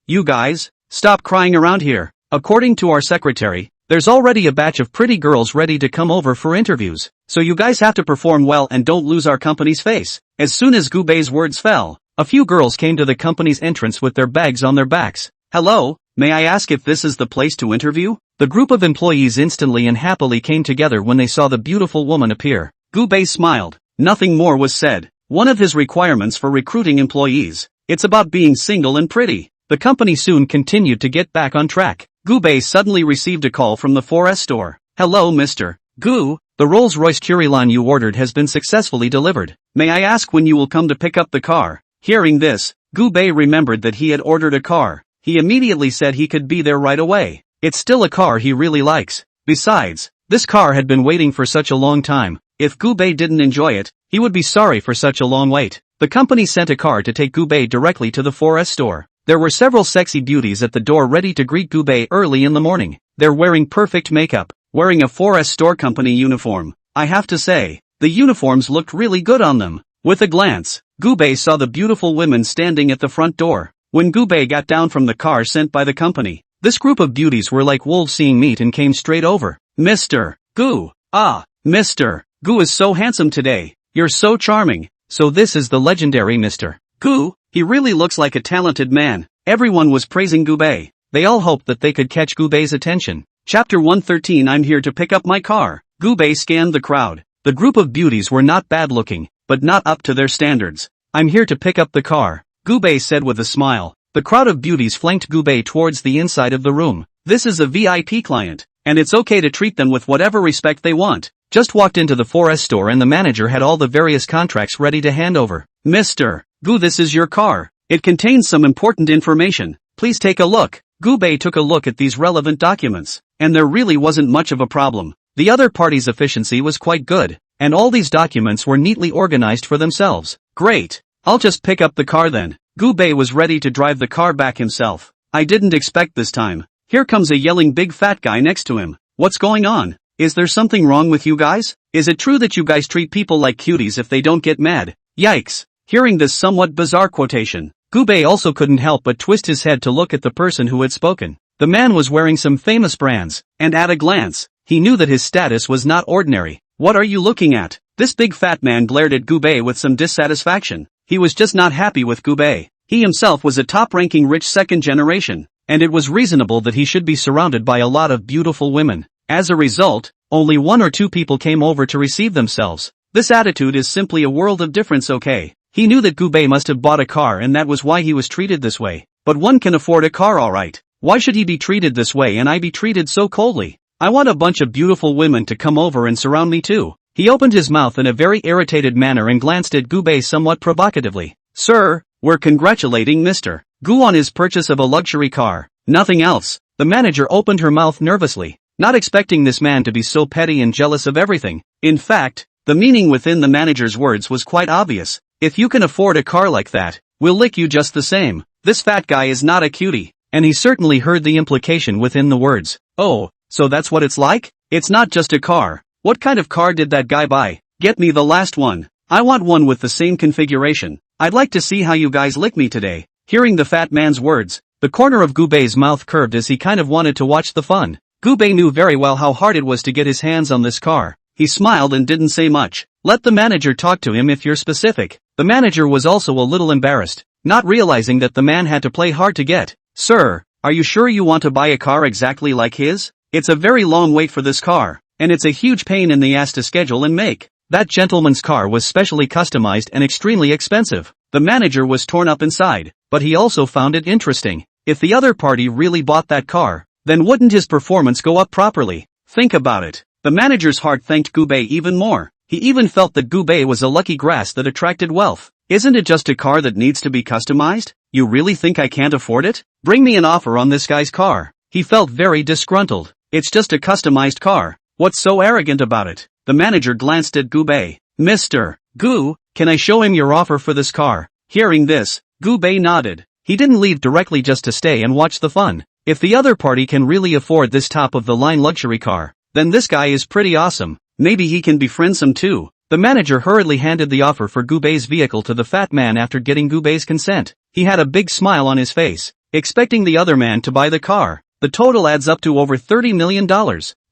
you guys, stop crying around here. According to our secretary, there's already a batch of pretty girls ready to come over for interviews, so you guys have to perform well and don't lose our company's face. As soon as Gubei's words fell, a few girls came to the company's entrance with their bags on their backs. Hello, may I ask if this is the place to interview? The group of employees instantly and happily came together when they saw the beautiful woman appear. Gubei smiled. Nothing more was said. One of his requirements for recruiting employees. It's about being single and pretty. The company soon continued to get back on track. Gubei suddenly received a call from the 4S store. Hello Mr. Gu, the Rolls-Royce Curilan you ordered has been successfully delivered. May I ask when you will come to pick up the car? Hearing this, Gubei remembered that he had ordered a car. He immediately said he could be there right away. It's still a car he really likes. Besides, this car had been waiting for such a long time. If Gubei didn't enjoy it, he would be sorry for such a long wait. The company sent a car to take Gubei directly to the forest store. There were several sexy beauties at the door ready to greet Gubei early in the morning. They're wearing perfect makeup, wearing a forest store company uniform. I have to say, the uniforms looked really good on them. With a glance, Gubei saw the beautiful women standing at the front door. When Gubei got down from the car sent by the company, this group of beauties were like wolves seeing meat and came straight over. Mr. Gu. Ah, Mr. Gu is so handsome today. You're so charming. So this is the legendary Mr. Gu. He really looks like a talented man. Everyone was praising Gubei. They all hoped that they could catch Gubei's attention. Chapter 113. I'm here to pick up my car. Gubei scanned the crowd. The group of beauties were not bad looking, but not up to their standards. I'm here to pick up the car, Gubei said with a smile. The crowd of beauties flanked Gubei towards the inside of the room. This is a VIP client, and it's okay to treat them with whatever respect they want. Just walked into the forest store and the manager had all the various contracts ready to hand over. Mr. Gu, this is your car. It contains some important information. Please take a look. Gubei took a look at these relevant documents, and there really wasn't much of a problem. The other party's efficiency was quite good, and all these documents were neatly organized for themselves. Great. I'll just pick up the car then. Gubei was ready to drive the car back himself. I didn't expect this time. Here comes a yelling big fat guy next to him. What's going on? Is there something wrong with you guys? Is it true that you guys treat people like cuties if they don't get mad? Yikes. Hearing this somewhat bizarre quotation, Gubei also couldn't help but twist his head to look at the person who had spoken. The man was wearing some famous brands, and at a glance, he knew that his status was not ordinary. What are you looking at? This big fat man glared at Gubei with some dissatisfaction. He was just not happy with Gubei. He himself was a top-ranking rich second generation, and it was reasonable that he should be surrounded by a lot of beautiful women. As a result, only one or two people came over to receive themselves. This attitude is simply a world of difference, okay? He knew that Gubei must have bought a car and that was why he was treated this way. But one can afford a car, alright. Why should he be treated this way and I be treated so coldly? I want a bunch of beautiful women to come over and surround me too. He opened his mouth in a very irritated manner and glanced at Gubei somewhat provocatively. Sir, we're congratulating Mr. Gu on his purchase of a luxury car. Nothing else. The manager opened her mouth nervously, not expecting this man to be so petty and jealous of everything. In fact, the meaning within the manager's words was quite obvious. If you can afford a car like that, we'll lick you just the same. This fat guy is not a cutie, and he certainly heard the implication within the words. Oh, so that's what it's like? It's not just a car. What kind of car did that guy buy? Get me the last one. I want one with the same configuration. I'd like to see how you guys lick me today. Hearing the fat man's words, the corner of Gubei's mouth curved as he kind of wanted to watch the fun. Gubei knew very well how hard it was to get his hands on this car. He smiled and didn't say much. Let the manager talk to him if you're specific. The manager was also a little embarrassed, not realizing that the man had to play hard to get. Sir, are you sure you want to buy a car exactly like his? It's a very long wait for this car, and it's a huge pain in the ass to schedule and make. That gentleman's car was specially customized and extremely expensive. The manager was torn up inside, but he also found it interesting. If the other party really bought that car, then wouldn't his performance go up properly? Think about it. The manager's heart thanked Gubei even more. He even felt that Gubei was a lucky grass that attracted wealth. Isn't it just a car that needs to be customized? You really think I can't afford it? Bring me an offer on this guy's car. He felt very disgruntled. It's just a customized car. What's so arrogant about it? The manager glanced at Gubei. Mr. Gu, can I show him your offer for this car? Hearing this, Gubei nodded. He didn't leave directly just to stay and watch the fun. If the other party can really afford this top-of-the-line luxury car, then this guy is pretty awesome. Maybe he can befriend some too. The manager hurriedly handed the offer for Gubei's vehicle to the fat man after getting Gubei's consent. He had a big smile on his face, expecting the other man to buy the car. The total adds up to over $30 million.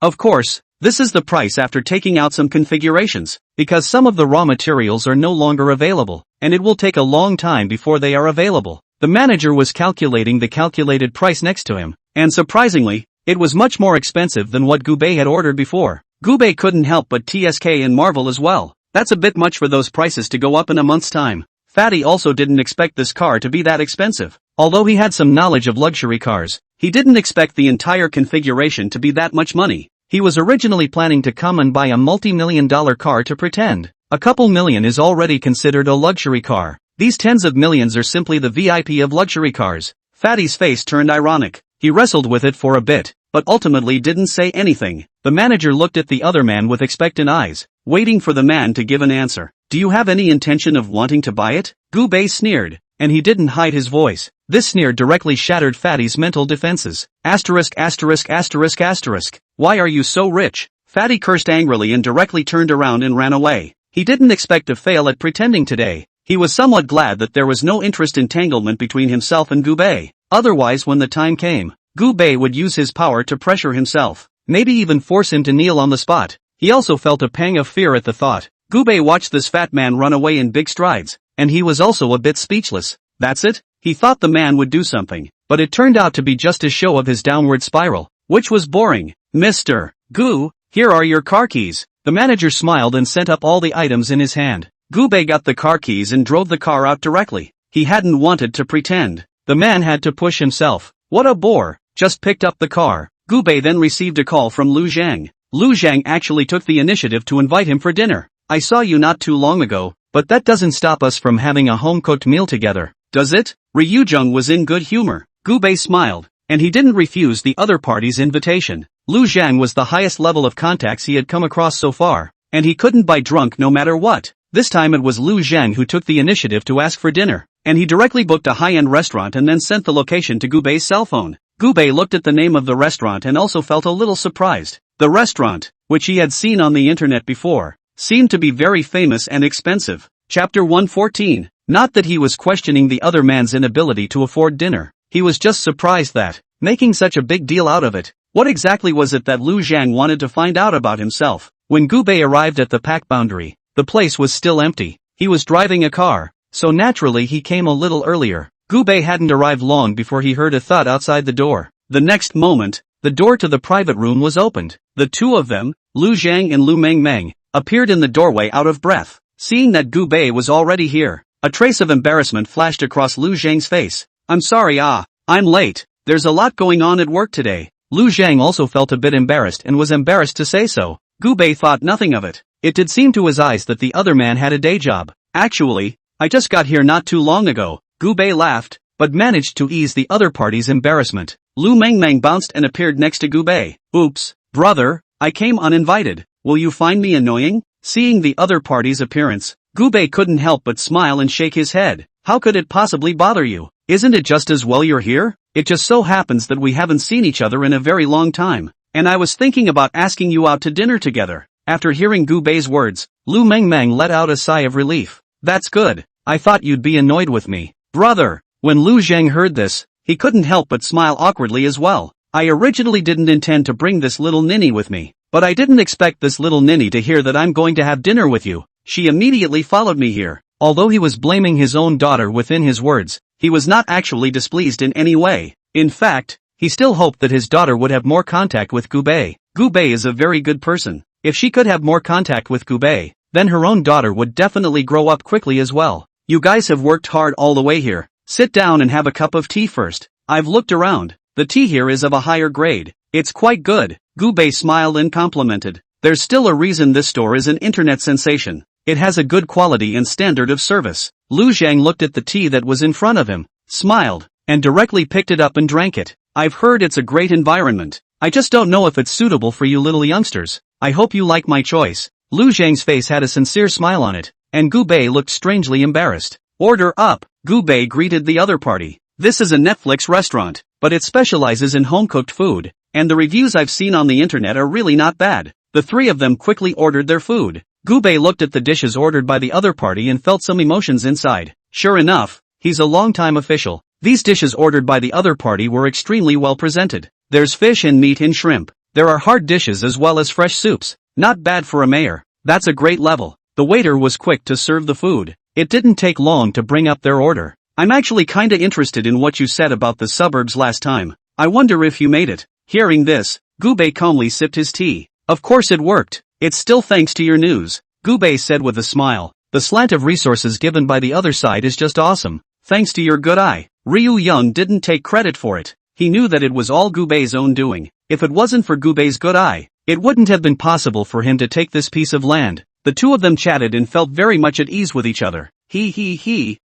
Of course, this is the price after taking out some configurations, because some of the raw materials are no longer available, and it will take a long time before they are available. The manager was calculating the calculated price next to him, and surprisingly, it was much more expensive than what Gubei had ordered before. Gubei couldn't help but TSK and marvel as well. That's a bit much for those prices to go up in a month's time. Fatty also didn't expect this car to be that expensive. Although he had some knowledge of luxury cars, he didn't expect the entire configuration to be that much money. He was originally planning to come and buy a multi-million-dollar car to pretend. A couple million is already considered a luxury car. These tens of millions are simply the VIP of luxury cars. Fatty's face turned ironic. He wrestled with it for a bit, but ultimately didn't say anything. The manager looked at the other man with expectant eyes, waiting for the man to give an answer. Do you have any intention of wanting to buy it? Gubei sneered, and he didn't hide his voice. This sneer directly shattered Fatty's mental defenses. Asterisk asterisk asterisk asterisk. Why are you so rich? Fatty cursed angrily and directly turned around and ran away. He didn't expect to fail at pretending today. He was somewhat glad that there was no interest entanglement between himself and Gubei. Otherwise, when the time came, Gubei would use his power to pressure himself, maybe even force him to kneel on the spot. He also felt a pang of fear at the thought. Gubei watched this fat man run away in big strides, and he was also a bit speechless. That's it? He thought the man would do something, but it turned out to be just a show of his downward spiral, which was boring. Mr. Gu, here are your car keys. The manager smiled and sent up all the items in his hand. Gubei got the car keys and drove the car out directly. He hadn't wanted to pretend. The man had to push himself. What a bore. Just picked up the car. Gubei then received a call from Lu Zhang. Lu Zhang actually took the initiative to invite him for dinner. I saw you not too long ago, but that doesn't stop us from having a home-cooked meal together, does it? Ryu Jung was in good humor. Gubei smiled, and he didn't refuse the other party's invitation. Lu Zhang was the highest level of contacts he had come across so far, and he couldn't buy drunk no matter what. This time it was Lu Zhang who took the initiative to ask for dinner, and he directly booked a high-end restaurant and then sent the location to Gubei's cell phone. Gubei looked at the name of the restaurant and also felt a little surprised. The restaurant, which he had seen on the internet before, seemed to be very famous and expensive. Chapter 114. Not that he was questioning the other man's inability to afford dinner. He was just surprised that, making such a big deal out of it. What exactly was it that Lu Zhang wanted to find out about himself? When Gubei arrived at the pack boundary, the place was still empty. He was driving a car, so naturally he came a little earlier. Gubei hadn't arrived long before he heard a thud outside the door. The next moment, the door to the private room was opened. The two of them, Lu Zhang and Lu Mengmeng, appeared in the doorway out of breath. Seeing that Gubei was already here, a trace of embarrassment flashed across Lu Zhang's face. I'm sorry, I'm late. There's a lot going on at work today. Lu Zhang also felt a bit embarrassed and was embarrassed to say so. Gubei thought nothing of it. It did seem to his eyes that the other man had a day job. Actually, I just got here not too long ago. Gubei laughed, but managed to ease the other party's embarrassment. Lu Mengmeng bounced and appeared next to Gubei. Oops, brother, I came uninvited. Will you find me annoying? Seeing the other party's appearance, Gubei couldn't help but smile and shake his head. How could it possibly bother you? Isn't it just as well you're here? It just so happens that we haven't seen each other in a very long time, and I was thinking about asking you out to dinner together. After hearing Gubei's words, Lu Mengmeng let out a sigh of relief. That's good. I thought you'd be annoyed with me, brother. When Lu Zhang heard this, he couldn't help but smile awkwardly as well. I originally didn't intend to bring this little ninny with me, but I didn't expect this little ninny to hear that I'm going to have dinner with you. She immediately followed me here. Although he was blaming his own daughter within his words, he was not actually displeased in any way. In fact, he still hoped that his daughter would have more contact with Gubei. Gubei is a very good person. If she could have more contact with Gubei, then her own daughter would definitely grow up quickly as well. You guys have worked hard all the way here. Sit down and have a cup of tea first. I've looked around. The tea here is of a higher grade. It's quite good. Gubei smiled and complimented. There's still a reason this store is an internet sensation. It has a good quality and standard of service. Lu Zhang looked at the tea that was in front of him, smiled, and directly picked it up and drank it. I've heard it's a great environment. I just don't know if it's suitable for you little youngsters. I hope you like my choice. Lu Zhang's face had a sincere smile on it, and Gubei looked strangely embarrassed. Order up. Gubei greeted the other party. This is a Netflix restaurant, but it specializes in home-cooked food, and the reviews I've seen on the internet are really not bad. The three of them quickly ordered their food. Gubei looked at the dishes ordered by the other party and felt some emotions inside. Sure enough, he's a long-time official. These dishes ordered by the other party were extremely well presented. There's fish and meat and shrimp. There are hard dishes as well as fresh soups. Not bad for a mayor. That's a great level. The waiter was quick to serve the food. It didn't take long to bring up their order. I'm actually kinda interested in what you said about the suburbs last time. I wonder if you made it. Hearing this, Gubei calmly sipped his tea. Of course it worked. It's still thanks to your news, Gubei said with a smile. The slant of resources given by the other side is just awesome. Thanks to your good eye. Ryu Young didn't take credit for it. He knew that it was all Gubei's own doing. If it wasn't for Gubei's good eye, it wouldn't have been possible for him to take this piece of land. The two of them chatted and felt very much at ease with each other.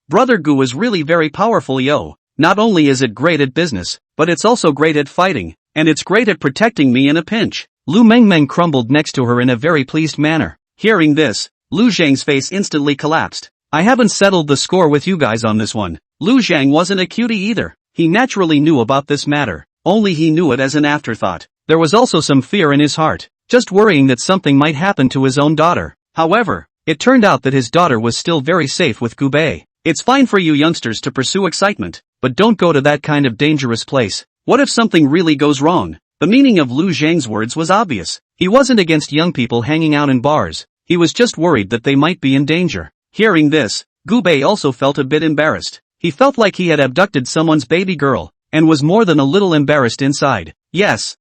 Brother Gu is really very powerful, yo. Not only is it great at business, but it's also great at fighting, and it's great at protecting me in a pinch. Lu Mengmeng crumbled next to her in a very pleased manner. Hearing this, Lu Zhang's face instantly collapsed. I haven't settled the score with you guys on this one. Lu Zhang wasn't a cutie either. He naturally knew about this matter, only he knew it as an afterthought. There was also some fear in his heart, just worrying that something might happen to his own daughter. However, it turned out that his daughter was still very safe with Gu Bei. It's fine for you youngsters to pursue excitement, but don't go to that kind of dangerous place. What if something really goes wrong? The meaning of Lu Zhang's words was obvious. He wasn't against young people hanging out in bars. He was just worried that they might be in danger. Hearing this, Gu Bei also felt a bit embarrassed. He felt like he had abducted someone's baby girl, and was more than a little embarrassed inside. Yes,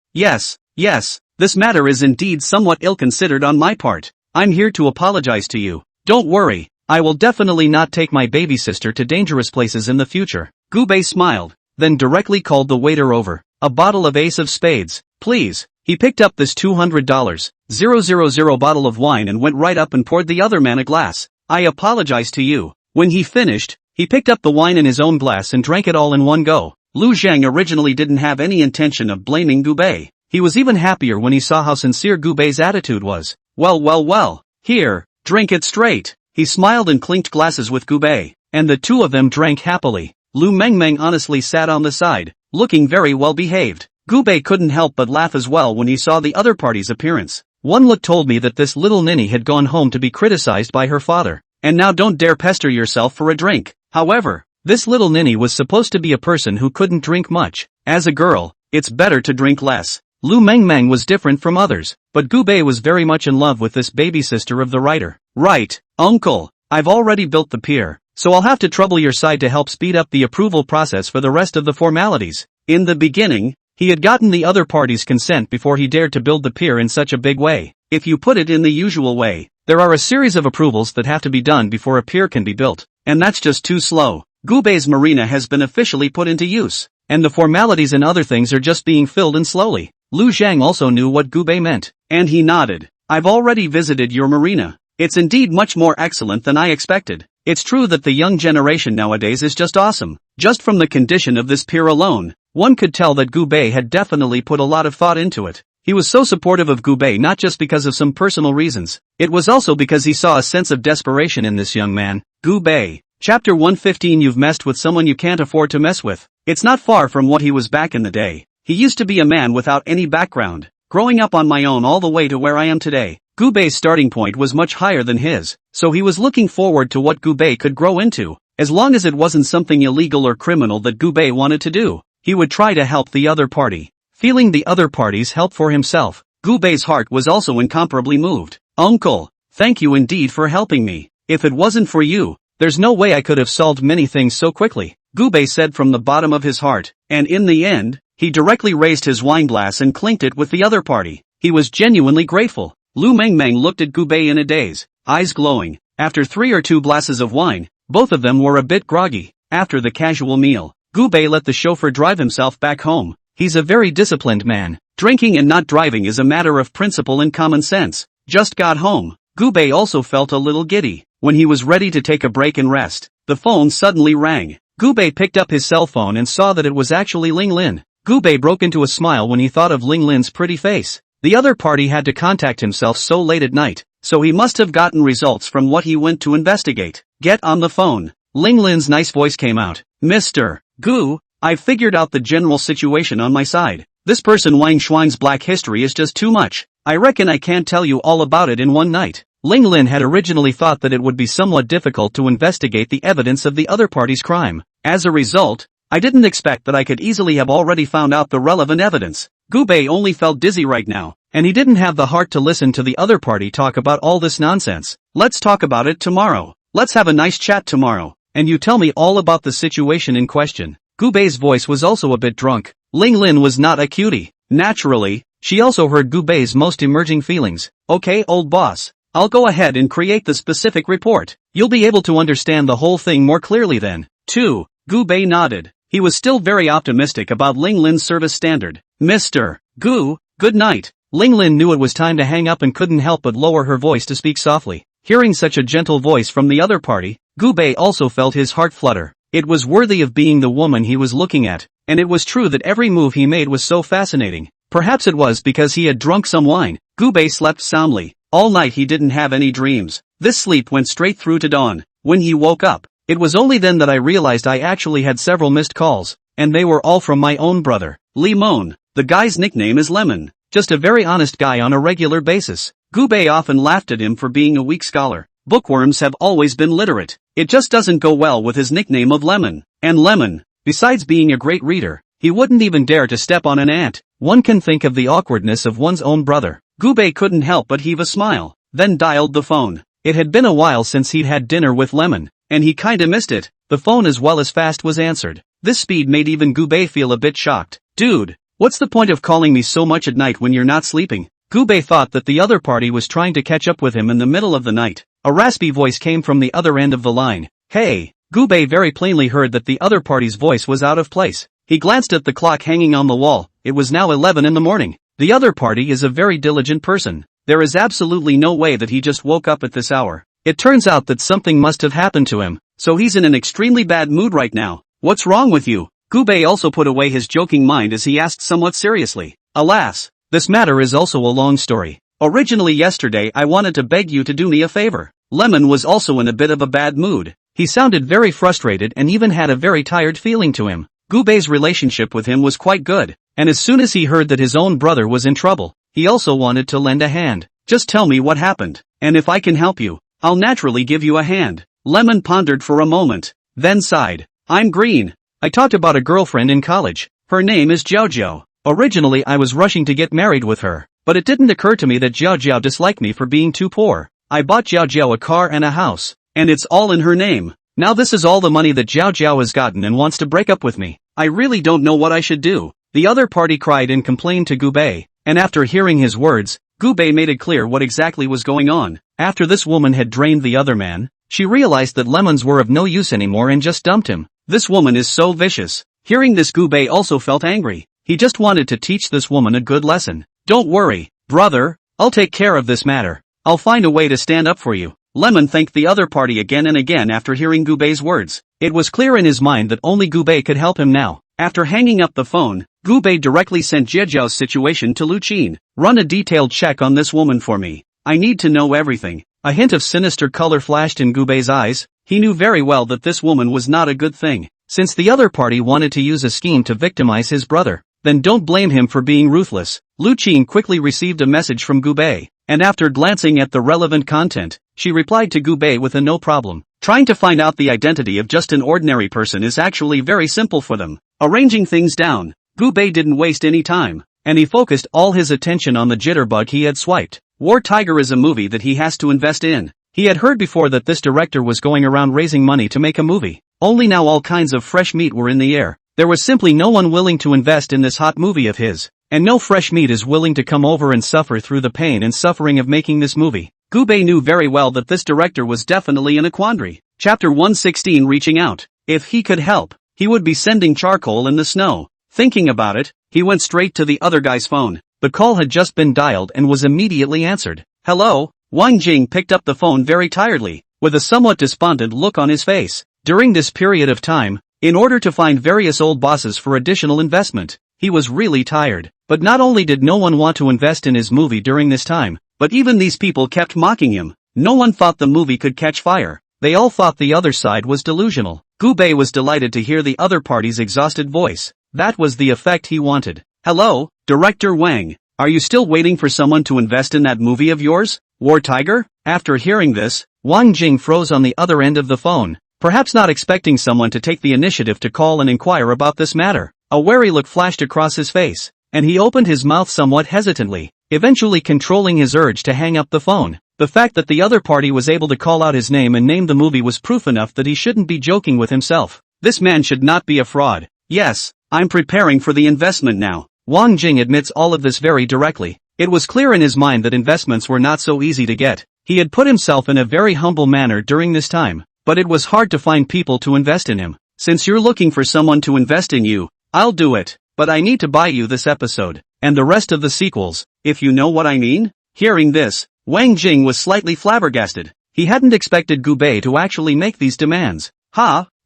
this matter is indeed somewhat ill-considered on my part. I'm here to apologize to you. Don't worry, I will definitely not take my baby sister to dangerous places in the future. Gu Bei smiled, then directly called the waiter over. A bottle of Ace of Spades, please. He picked up this $200,000 bottle of wine and went right up and poured the other man a glass. I apologize to you. When he finished, he picked up the wine in his own glass and drank it all in one go. Lu Zhang originally didn't have any intention of blaming Gu Bei. He was even happier when he saw how sincere Gu Bei's attitude was. Well. Here, drink it straight. He smiled and clinked glasses with Gu Bei, and the two of them drank happily. Lu Mengmeng honestly sat on the side, looking very well behaved. Gu Bei couldn't help but laugh as well when he saw the other party's appearance. One look told me that this little ninny had gone home to be criticized by her father, and now don't dare pester yourself for a drink. However, this little ninny was supposed to be a person who couldn't drink much. As a girl, it's better to drink less. Lu Mengmeng was different from others, but Gu Bei was very much in love with this baby sister of the writer. Right, uncle, I've already built the pier, so I'll have to trouble your side to help speed up the approval process for the rest of the formalities. In the beginning, he had gotten the other party's consent before he dared to build the pier in such a big way. If you put it in the usual way, there are a series of approvals that have to be done before a pier can be built, and that's just too slow. Gu Bei's marina has been officially put into use, and the formalities and other things are just being filled in slowly. Lu Zhang also knew what Gu Bei meant, and he nodded. I've already visited your marina. It's indeed much more excellent than I expected. It's true that the young generation nowadays is just awesome. Just from the condition of this pier alone, one could tell that Gu Bei had definitely put a lot of thought into it. He was so supportive of Gu Bei not just because of some personal reasons, it was also because he saw a sense of desperation in this young man. Gu Bei. Chapter 115. You've messed with someone you can't afford to mess with. It's not far from what he was back in the day. He used to be a man without any background, growing up on my own all the way to where I am today. Gu Bei's starting point was much higher than his, so he was looking forward to what Gu Bei could grow into. As long as it wasn't something illegal or criminal that Gu Bei wanted to do, he would try to help the other party. Feeling the other party's help for himself, Gu Bei's heart was also incomparably moved. Uncle, thank you indeed for helping me. If it wasn't for you, there's no way I could have solved many things so quickly, Gu Bei said from the bottom of his heart, and in the end, he directly raised his wine glass and clinked it with the other party. He was genuinely grateful. Lu Mengmeng looked at Gu Bei in a daze, eyes glowing. After 3 or 2 glasses of wine, both of them were a bit groggy. After the casual meal, Gu Bei let the chauffeur drive himself back home. He's a very disciplined man. Drinking and not driving is a matter of principle and common sense. Just got home. Gu Bei also felt a little giddy. When he was ready to take a break and rest, the phone suddenly rang. Gu Bei picked up his cell phone and saw that it was actually Ling Lin. Gu Bei broke into a smile when he thought of Ling Lin's pretty face. The other party had to contact himself so late at night, so he must have gotten results from what he went to investigate. Get on the phone. Ling Lin's nice voice came out. Mr. Gu, I've figured out the general situation on my side. This person Wang Shuan's black history is just too much. I reckon I can't tell you all about it in one night. Ling Lin had originally thought that it would be somewhat difficult to investigate the evidence of the other party's crime. As a result, I didn't expect that I could easily have already found out the relevant evidence. Gu Bei only felt dizzy right now, and he didn't have the heart to listen to the other party talk about all this nonsense. Let's talk about it tomorrow. Let's have a nice chat tomorrow, and you tell me all about the situation in question. Gu Bei's voice was also a bit drunk. Ling Lin was not a cutie. Naturally, she also heard Gu Bei's most emerging feelings. Okay, old boss. I'll go ahead and create the specific report. You'll be able to understand the whole thing more clearly then. 2. Gu Bei nodded. He was still very optimistic about Ling Lin's service standard. Mr. Gu, good night. Ling Lin knew it was time to hang up and couldn't help but lower her voice to speak softly. Hearing such a gentle voice from the other party, Gu Bei also felt his heart flutter. It was worthy of being the woman he was looking at, and it was true that every move he made was so fascinating. Perhaps it was because he had drunk some wine. Gu Bei slept soundly. All night he didn't have any dreams. This sleep went straight through to dawn. When he woke up, it was only then that I realized I actually had several missed calls, and they were all from my own brother, Lemon. The guy's nickname is Lemon. Just a very honest guy on a regular basis. Gu Bei often laughed at him for being a weak scholar. Bookworms have always been literate. It just doesn't go well with his nickname of Lemon. And Lemon, besides being a great reader, he wouldn't even dare to step on an ant. One can think of the awkwardness of one's own brother. Gu Bei couldn't help but heave a smile, then dialed the phone. It had been a while since he'd had dinner with Lemon, and he kinda missed it. The phone as well as fast was answered. This speed made even Gu Bei feel a bit shocked. Dude, what's the point of calling me so much at night when you're not sleeping? Gu Bei thought that the other party was trying to catch up with him in the middle of the night. A raspy voice came from the other end of the line. Hey! Gu Bei very plainly heard that the other party's voice was out of place. He glanced at the clock hanging on the wall. It was now 11 in the morning. The other party is a very diligent person. There is absolutely no way that he just woke up at this hour. It turns out that something must have happened to him, so he's in an extremely bad mood right now. What's wrong with you? Gu Bei also put away his joking mind as he asked somewhat seriously. Alas, this matter is also a long story. Originally yesterday I wanted to beg you to do me a favor. Lemon was also in a bit of a bad mood. He sounded very frustrated and even had a very tired feeling to him. Gu Bei's relationship with him was quite good, and as soon as he heard that his own brother was in trouble, he also wanted to lend a hand. Just tell me what happened, and if I can help you, I'll naturally give you a hand. Lemon pondered for a moment, then sighed. I'm green. I talked about a girlfriend in college. Her name is Jiao. Originally I was rushing to get married with her, but it didn't occur to me that Jiao disliked me for being too poor. I bought Jiao a car and a house, and it's all in her name. Now this is all the money that Jiao has gotten and wants to break up with me. I really don't know what I should do. The other party cried and complained to Gu Bei, and after hearing his words, Gu Bei made it clear what exactly was going on. After this woman had drained the other man, she realized that lemons were of no use anymore and just dumped him. This woman is so vicious. Hearing this, Gu Bei also felt angry. He just wanted to teach this woman a good lesson. Don't worry, brother, I'll take care of this matter. I'll find a way to stand up for you. Lemon thanked the other party again and again after hearing Gu Bei's words. It was clear in his mind that only Gu Bei could help him now. After hanging up the phone, Gu Bei directly sent Jiao's situation to Lu Qin. Run a detailed check on this woman for me. I need to know everything. A hint of sinister color flashed in Gu Bei's eyes. He knew very well that this woman was not a good thing, since the other party wanted to use a scheme to victimize his brother. Then don't blame him for being ruthless. Lu Qin quickly received a message from Gu Bei, and after glancing at the relevant content, she replied to Gu Bei with a no problem. Trying to find out the identity of just an ordinary person is actually very simple for them. Arranging things down, Gu Bei didn't waste any time, and he focused all his attention on the jitterbug he had swiped. War Tiger is a movie that he has to invest in. He had heard before that this director was going around raising money to make a movie. Only now all kinds of fresh meat were in the air. There was simply no one willing to invest in this hot movie of his, and no fresh meat is willing to come over and suffer through the pain and suffering of making this movie. Gu Bei knew very well that this director was definitely in a quandary. Chapter 116 Reaching Out. If he could help, he would be sending charcoal in the snow. Thinking about it, he went straight to the other guy's phone. The call had just been dialed and was immediately answered. Hello? Wang Jing picked up the phone very tiredly, with a somewhat despondent look on his face. During this period of time, in order to find various old bosses for additional investment, he was really tired. But not only did no one want to invest in his movie during this time, but even these people kept mocking him. No one thought the movie could catch fire. They all thought the other side was delusional. Gu Bei was delighted to hear the other party's exhausted voice. That was the effect he wanted. Hello, Director Wang. Are you still waiting for someone to invest in that movie of yours, War Tiger? After hearing this, Wang Jing froze on the other end of the phone, perhaps not expecting someone to take the initiative to call and inquire about this matter. A wary look flashed across his face, and he opened his mouth somewhat hesitantly, eventually controlling his urge to hang up the phone. The fact that the other party was able to call out his name and name the movie was proof enough that he shouldn't be joking with himself. This man should not be a fraud. Yes, I'm preparing for the investment now. Wang Jing admits all of this very directly. It was clear in his mind that investments were not so easy to get. He had put himself in a very humble manner during this time, but it was hard to find people to invest in him. Since you're looking for someone to invest in you, I'll do it, but I need to buy you this episode. and the rest of the sequels, if you know what I mean? Hearing this, Wang Jing was slightly flabbergasted. He hadn't expected Gu Bei to actually make these demands.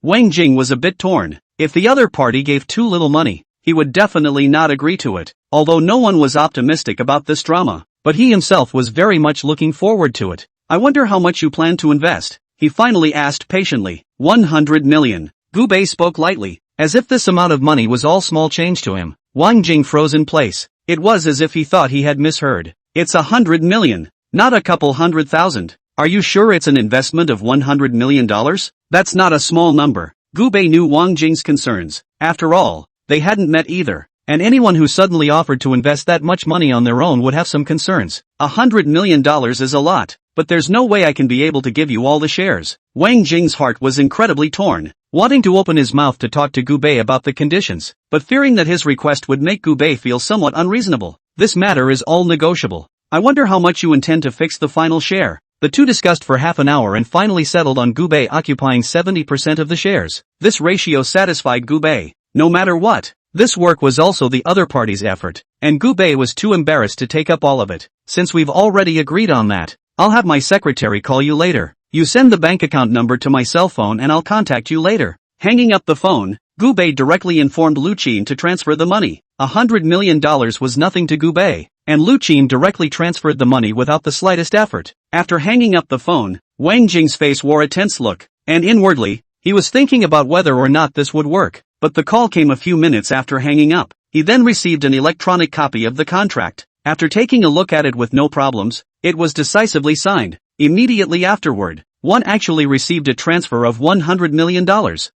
Wang Jing was a bit torn. If the other party gave too little money, he would definitely not agree to it, although no one was optimistic about this drama, but he himself was very much looking forward to it. I wonder how much you plan to invest, he finally asked patiently. 100 million. Gu Bei spoke lightly, as if this amount of money was all small change to him. Wang Jing froze in place. It was as if he thought he had misheard. It's 100 million, not a couple 100,000. Are you sure it's an investment of $100 million? That's not a small number. Gu Bei knew Wang Jing's concerns. After all, they hadn't met either, and anyone who suddenly offered to invest that much money on their own would have some concerns. $100 million is a lot, but there's no way I can be able to give you all the shares. Wang Jing's heart was incredibly torn, wanting to open his mouth to talk to Gu Bei about the conditions, but fearing that his request would make Gu Bei feel somewhat unreasonable. This matter is all negotiable. I wonder how much you intend to fix the final share. The two discussed for half an hour and finally settled on Gu Bei occupying 70% of the shares. This ratio satisfied Gu Bei. No matter what, this work was also the other party's effort, and Gu Bei was too embarrassed to take up all of it. Since we've already agreed on that, I'll have my secretary call you later. You send the bank account number to my cell phone and I'll contact you later. Hanging up the phone, Gu Bei directly informed Lu Qin to transfer the money. $100 million was nothing to Gu Bei, and Lu Qin directly transferred the money without the slightest effort. After hanging up the phone, Wang Jing's face wore a tense look, and inwardly, he was thinking about whether or not this would work. But the call came a few minutes after hanging up. He then received an electronic copy of the contract. After taking a look at it with no problems, it was decisively signed. Immediately afterward, one actually received a transfer of $100 million.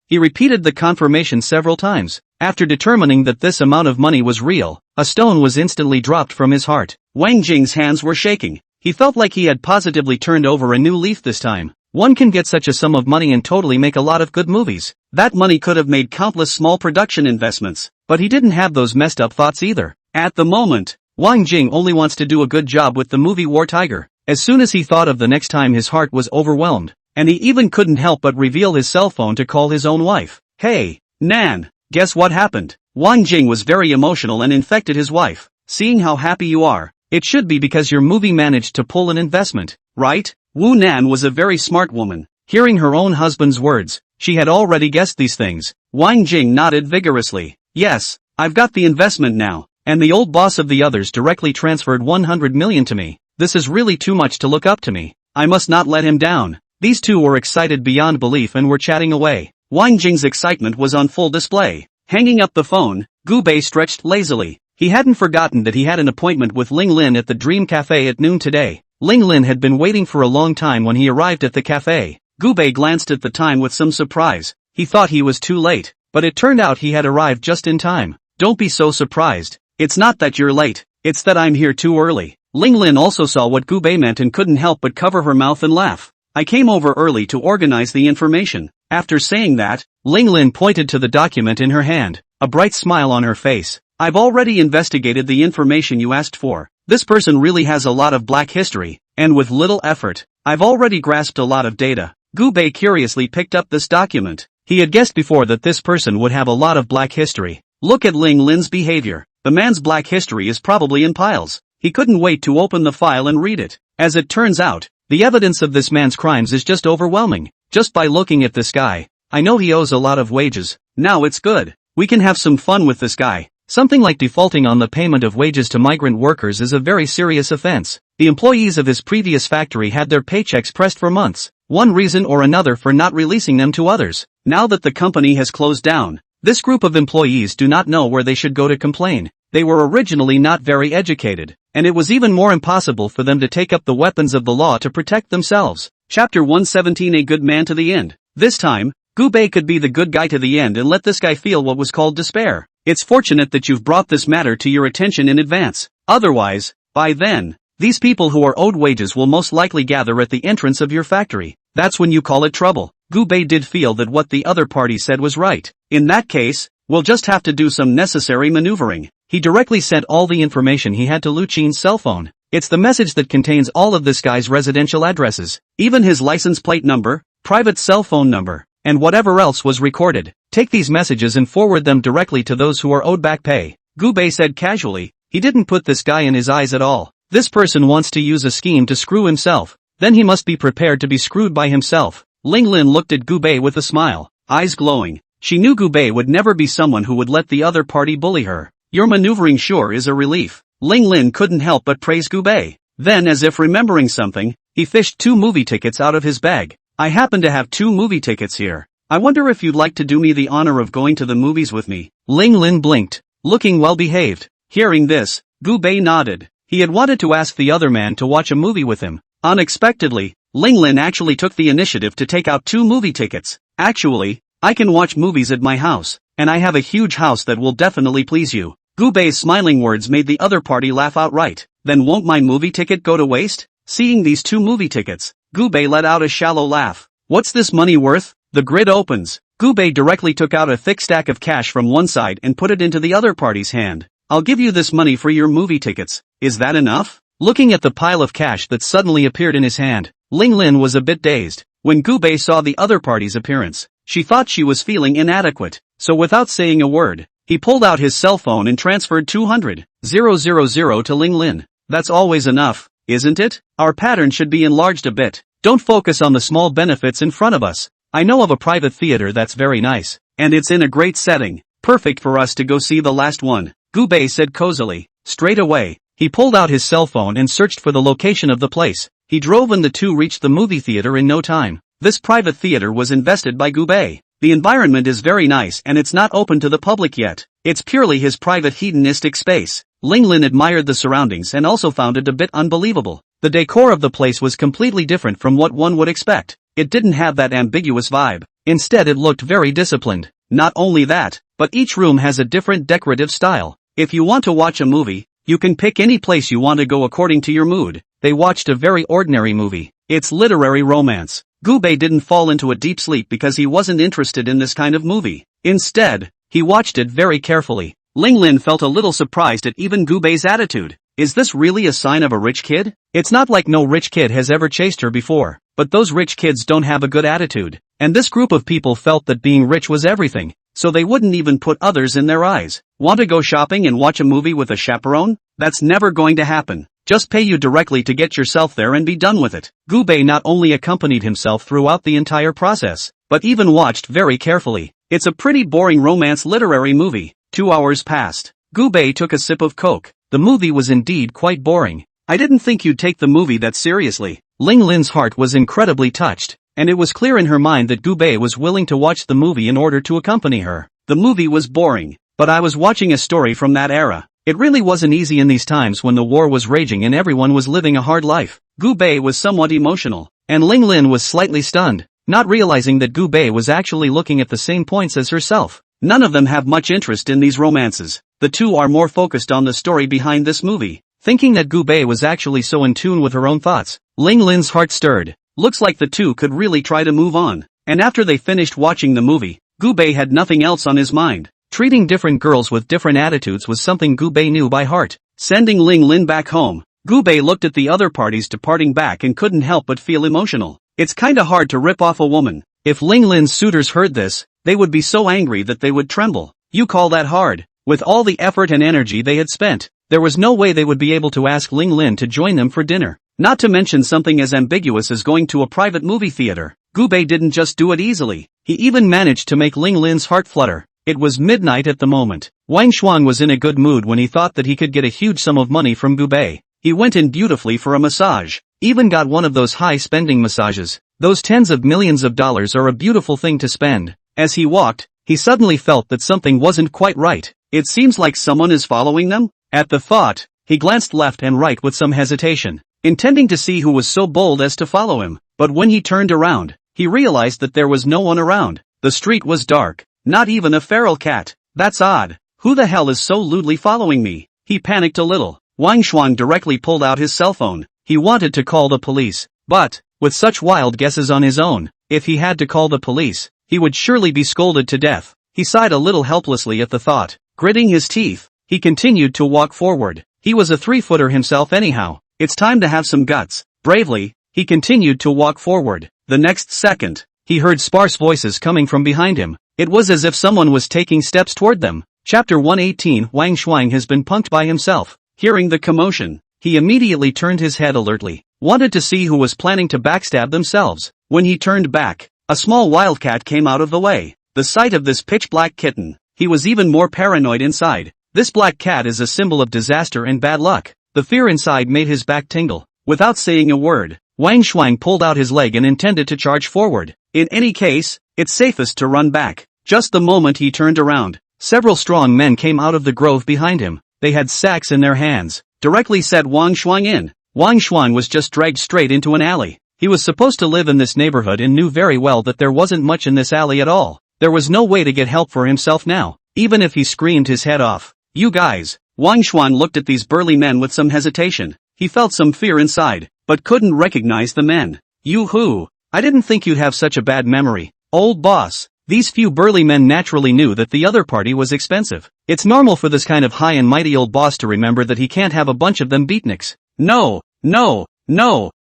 He repeated the confirmation several times. After determining that this amount of money was real, a stone was instantly dropped from his heart. Wang Jing's hands were shaking. He felt like he had positively turned over a new leaf this time. One can get such a sum of money and totally make a lot of good movies. That money could have made countless small production investments, but he didn't have those messed up thoughts either. At the moment, Wang Jing only wants to do a good job with the movie War Tiger. As soon as he thought of the next time, his heart was overwhelmed, and he even couldn't help but reveal his cell phone to call his own wife. Hey, Nan, guess what happened? Wang Jing was very emotional and infected his wife. Seeing how happy you are, it should be because your movie managed to pull an investment, right? Wu Nan was a very smart woman. Hearing her own husband's words, she had already guessed these things. Wang Jing nodded vigorously. Yes, I've got the investment now, and the old boss of the others directly transferred 100 million to me. This is really too much to look up to me. I must not let him down. These two were excited beyond belief and were chatting away. Wang Jing's excitement was on full display. Hanging up the phone, Gu Bei stretched lazily. He hadn't forgotten that he had an appointment with Ling Lin at the Dream Cafe at noon today. Ling Lin had been waiting for a long time when he arrived at the cafe. Gu Bei glanced at the time with some surprise. He thought he was too late, but it turned out he had arrived just in time. Don't be so surprised. It's not that you're late, it's that I'm here too early. Ling Lin also saw what Gu Bei meant and couldn't help but cover her mouth and laugh. I came over early to organize the information. After saying that, Ling Lin pointed to the document in her hand, a bright smile on her face. I've already investigated the information you asked for. This person really has a lot of black history, and with little effort, I've already grasped a lot of data. Gu Bei curiously picked up this document. He had guessed before that this person would have a lot of black history. Look at Ling Lin's behavior. The man's black history is probably in piles. He couldn't wait to open the file and read it. As it turns out, the evidence of this man's crimes is just overwhelming. Just by looking at this guy, I know he owes a lot of wages. Now it's good. We can have some fun with this guy. Something like defaulting on the payment of wages to migrant workers is a very serious offense. The employees of his previous factory had their paychecks pressed for months, one reason or another for not releasing them to others. Now that the company has closed down, this group of employees do not know where they should go to complain. They were originally not very educated, and it was even more impossible for them to take up the weapons of the law to protect themselves. Chapter 117: A Good Man to the End. This time, Gu Bei could be the good guy to the end and let this guy feel what was called despair. It's fortunate that you've brought this matter to your attention in advance. Otherwise, by then, these people who are owed wages will most likely gather at the entrance of your factory. That's when you call it trouble. Gu Bei did feel that what the other party said was right. In that case, we'll just have to do some necessary maneuvering. He directly sent all the information he had to Lu Qin's cell phone. It's the message that contains all of this guy's residential addresses, even his license plate number, private cell phone number, and whatever else was recorded. Take these messages and forward them directly to those who are owed back pay. Gu Bei said casually. He didn't put this guy in his eyes at all. This person wants to use a scheme to screw himself. Then he must be prepared to be screwed by himself. Ling Lin looked at Gu Bei with a smile, eyes glowing. She knew Gu Bei would never be someone who would let the other party bully her. Your maneuvering sure is a relief. Ling Lin couldn't help but praise Gu Bei. Then, as if remembering something, he fished 2 movie tickets out of his bag. I happen to have 2 movie tickets here. I wonder if you'd like to do me the honor of going to the movies with me. Ling Lin blinked, looking well behaved. Hearing this, Gu Bei nodded. He had wanted to ask the other man to watch a movie with him. Unexpectedly, Ling Lin actually took the initiative to take out 2 movie tickets. Actually, I can watch movies at my house, and I have a huge house that will definitely please you. Gu Bei's smiling words made the other party laugh outright. Then won't my movie ticket go to waste? Seeing these 2 movie tickets, Gu Bei let out a shallow laugh. What's this money worth? The grid opens. Gu Bei directly took out a thick stack of cash from one side and put it into the other party's hand. I'll give you this money for your movie tickets. Is that enough? Looking at the pile of cash that suddenly appeared in his hand, Ling Lin was a bit dazed. When Gu Bei saw the other party's appearance, she thought she was feeling inadequate. So without saying a word, he pulled out his cell phone and transferred 200,000 to Ling Lin. That's always enough, isn't it? Our pattern should be enlarged a bit. Don't focus on the small benefits in front of us. I know of a private theater that's very nice, and it's in a great setting, perfect for us to go see the last one, Gu Bei said cozily. Straight away, he pulled out his cell phone and searched for the location of the place. He drove and the two reached the movie theater in no time. This private theater was invested by Gu Bei. The environment is very nice and it's not open to the public yet. It's purely his private hedonistic space. Ling Lin admired the surroundings and also found it a bit unbelievable. The decor of the place was completely different from what one would expect. It didn't have that ambiguous vibe. Instead it looked very disciplined. Not only that, but each room has a different decorative style. If you want to watch a movie, you can pick any place you want to go according to your mood. They watched a very ordinary movie. It's literary romance. Gu Bei didn't fall into a deep sleep because he wasn't interested in this kind of movie. Instead, he watched it very carefully. Ling Lin felt a little surprised at even Gu Bei's attitude. Is this really a sign of a rich kid? It's not like no rich kid has ever chased her before, but those rich kids don't have a good attitude. And this group of people felt that being rich was everything, so they wouldn't even put others in their eyes. Want to go shopping and watch a movie with a chaperone? That's never going to happen. Just pay you directly to get yourself there and be done with it. Gu Bei not only accompanied himself throughout the entire process, but even watched very carefully. It's a pretty boring romance literary movie. 2 hours passed. Gu Bei took a sip of Coke. The movie was indeed quite boring. I didn't think you'd take the movie that seriously. Ling Lin's heart was incredibly touched, and it was clear in her mind that Gu Bei was willing to watch the movie in order to accompany her. The movie was boring, but I was watching a story from that era. It really wasn't easy in these times when the war was raging and everyone was living a hard life. Gu Bei was somewhat emotional, and Ling Lin was slightly stunned, not realizing that Gu Bei was actually looking at the same points as herself. None of them have much interest in these romances. The two are more focused on the story behind this movie. Thinking that Gu Bei was actually so in tune with her own thoughts, Ling Lin's heart stirred. Looks like the two could really try to move on. And after they finished watching the movie, Gu Bei had nothing else on his mind. Treating different girls with different attitudes was something Gu Bei knew by heart. Sending Ling Lin back home, Gu Bei looked at the other parties departing back and couldn't help but feel emotional. It's kinda hard to rip off a woman. If Ling Lin's suitors heard this, they would be so angry that they would tremble. You call that hard? With all the effort and energy they had spent, there was no way they would be able to ask Ling Lin to join them for dinner. Not to mention something as ambiguous as going to a private movie theater. Gu Bei didn't just do it easily. He even managed to make Ling Lin's heart flutter. It was midnight at the moment. Wang Xuan was in a good mood when he thought that he could get a huge sum of money from Gu Bei. He went in beautifully for a massage. Even got one of those high-spending massages. Those tens of millions of dollars are a beautiful thing to spend. As he walked, he suddenly felt that something wasn't quite right. It seems like someone is following them. At the thought, he glanced left and right with some hesitation, intending to see who was so bold as to follow him. But when he turned around, he realized that there was no one around. The street was dark. Not even a feral cat. That's odd. Who the hell is so lewdly following me? He panicked a little. Wang Xuan directly pulled out his cell phone. He wanted to call the police, but, with such wild guesses on his own, if he had to call the police, he would surely be scolded to death. He sighed a little helplessly at the thought. Gritting his teeth, he continued to walk forward. He was a 3-footer himself anyhow. It's time to have some guts. Bravely, he continued to walk forward. The next second, he heard sparse voices coming from behind him. It was as if someone was taking steps toward them. Chapter 118 Wang Shuang has been punked by himself. Hearing the commotion, he immediately turned his head alertly, wanted to see who was planning to backstab themselves. When he turned back, a small wildcat came out of the way. The sight of this pitch-black kitten, he was even more paranoid inside. This black cat is a symbol of disaster and bad luck. The fear inside made his back tingle. Without saying a word, Wang Shuang pulled out his leg and intended to charge forward. In any case, it's safest to run back. Just the moment he turned around, several strong men came out of the grove behind him. They had sacks in their hands. Directly set Wang Shuang in. Wang Shuang was just dragged straight into an alley. He was supposed to live in this neighborhood and knew very well that there wasn't much in this alley at all. There was no way to get help for himself now, even if he screamed his head off. You guys. Wang Shuang looked at these burly men with some hesitation. He felt some fear inside, but couldn't recognize the men. You who? I didn't think you'd have such a bad memory, old boss. These few burly men naturally knew that the other party was expensive. It's normal for this kind of high and mighty old boss to remember that he can't have a bunch of them beatniks. No,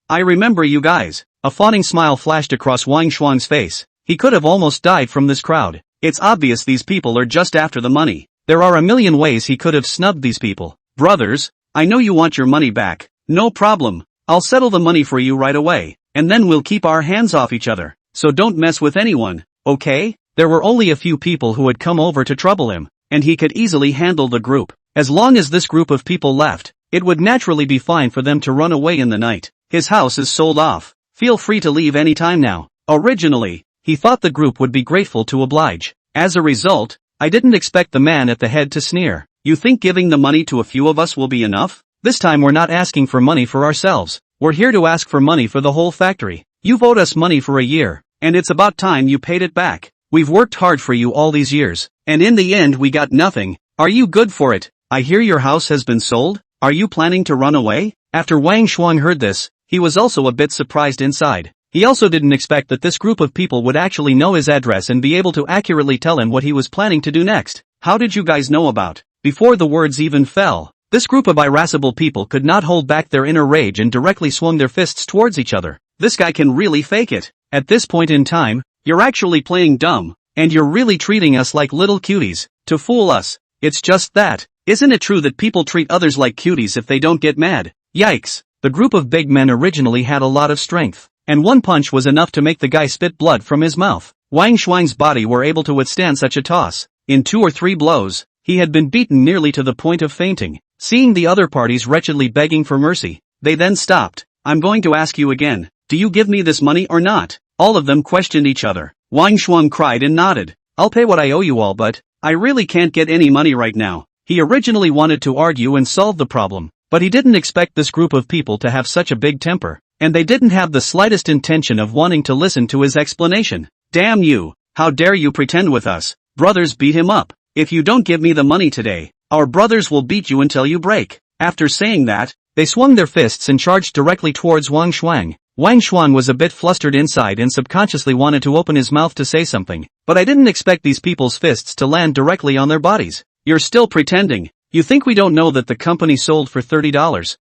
I remember you guys. A fawning smile flashed across Wang Shuang's face. He could have almost died from this crowd. It's obvious these people are just after the money. There are a million ways he could have snubbed these people. Brothers, I know you want your money back. No problem. I'll settle the money for you right away, and then we'll keep our hands off each other. So don't mess with anyone, okay? There were only a few people who had come over to trouble him, and he could easily handle the group. As long as this group of people left, it would naturally be fine for them to run away in the night. His house is sold off. Feel free to leave any time now. Originally, he thought the group would be grateful to oblige. As a result, I didn't expect the man at the head to sneer. You think giving the money to a few of us will be enough? This time we're not asking for money for ourselves. We're here to ask for money for the whole factory. You've owed us money for a year, and it's about time you paid it back. We've worked hard for you all these years, and in the end we got nothing. Are you good for it? I hear your house has been sold? Are you planning to run away? After Wang Shuang heard this, he was also a bit surprised inside. He also didn't expect that this group of people would actually know his address and be able to accurately tell him what he was planning to do next. How did you guys know about? Before the words even fell, this group of irascible people could not hold back their inner rage and directly swung their fists towards each other. This guy can really fake it. At this point in time, you're actually playing dumb, and you're really treating us like little cuties, to fool us. It's just that. Isn't it true that people treat others like cuties if they don't get mad? Yikes. The group of big men originally had a lot of strength, and one punch was enough to make the guy spit blood from his mouth. Wang Shuang's body were able to withstand such a toss. In 2 or 3 blows, he had been beaten nearly to the point of fainting. Seeing the other parties wretchedly begging for mercy, they then stopped. I'm going to ask you again, do you give me this money or not? All of them questioned each other. Wang Shuang cried and nodded. I'll pay what I owe you all, but I really can't get any money right now. He originally wanted to argue and solve the problem, but he didn't expect this group of people to have such a big temper, and they didn't have the slightest intention of wanting to listen to his explanation. Damn you, how dare you pretend with us? Brothers, beat him up. If you don't give me the money today, our brothers will beat you until you break. After saying that, they swung their fists and charged directly towards Wang Shuang. Wang Shuang was a bit flustered inside and subconsciously wanted to open his mouth to say something, but I didn't expect these people's fists to land directly on their bodies. You're still pretending. You think we don't know that the company sold for $30,000.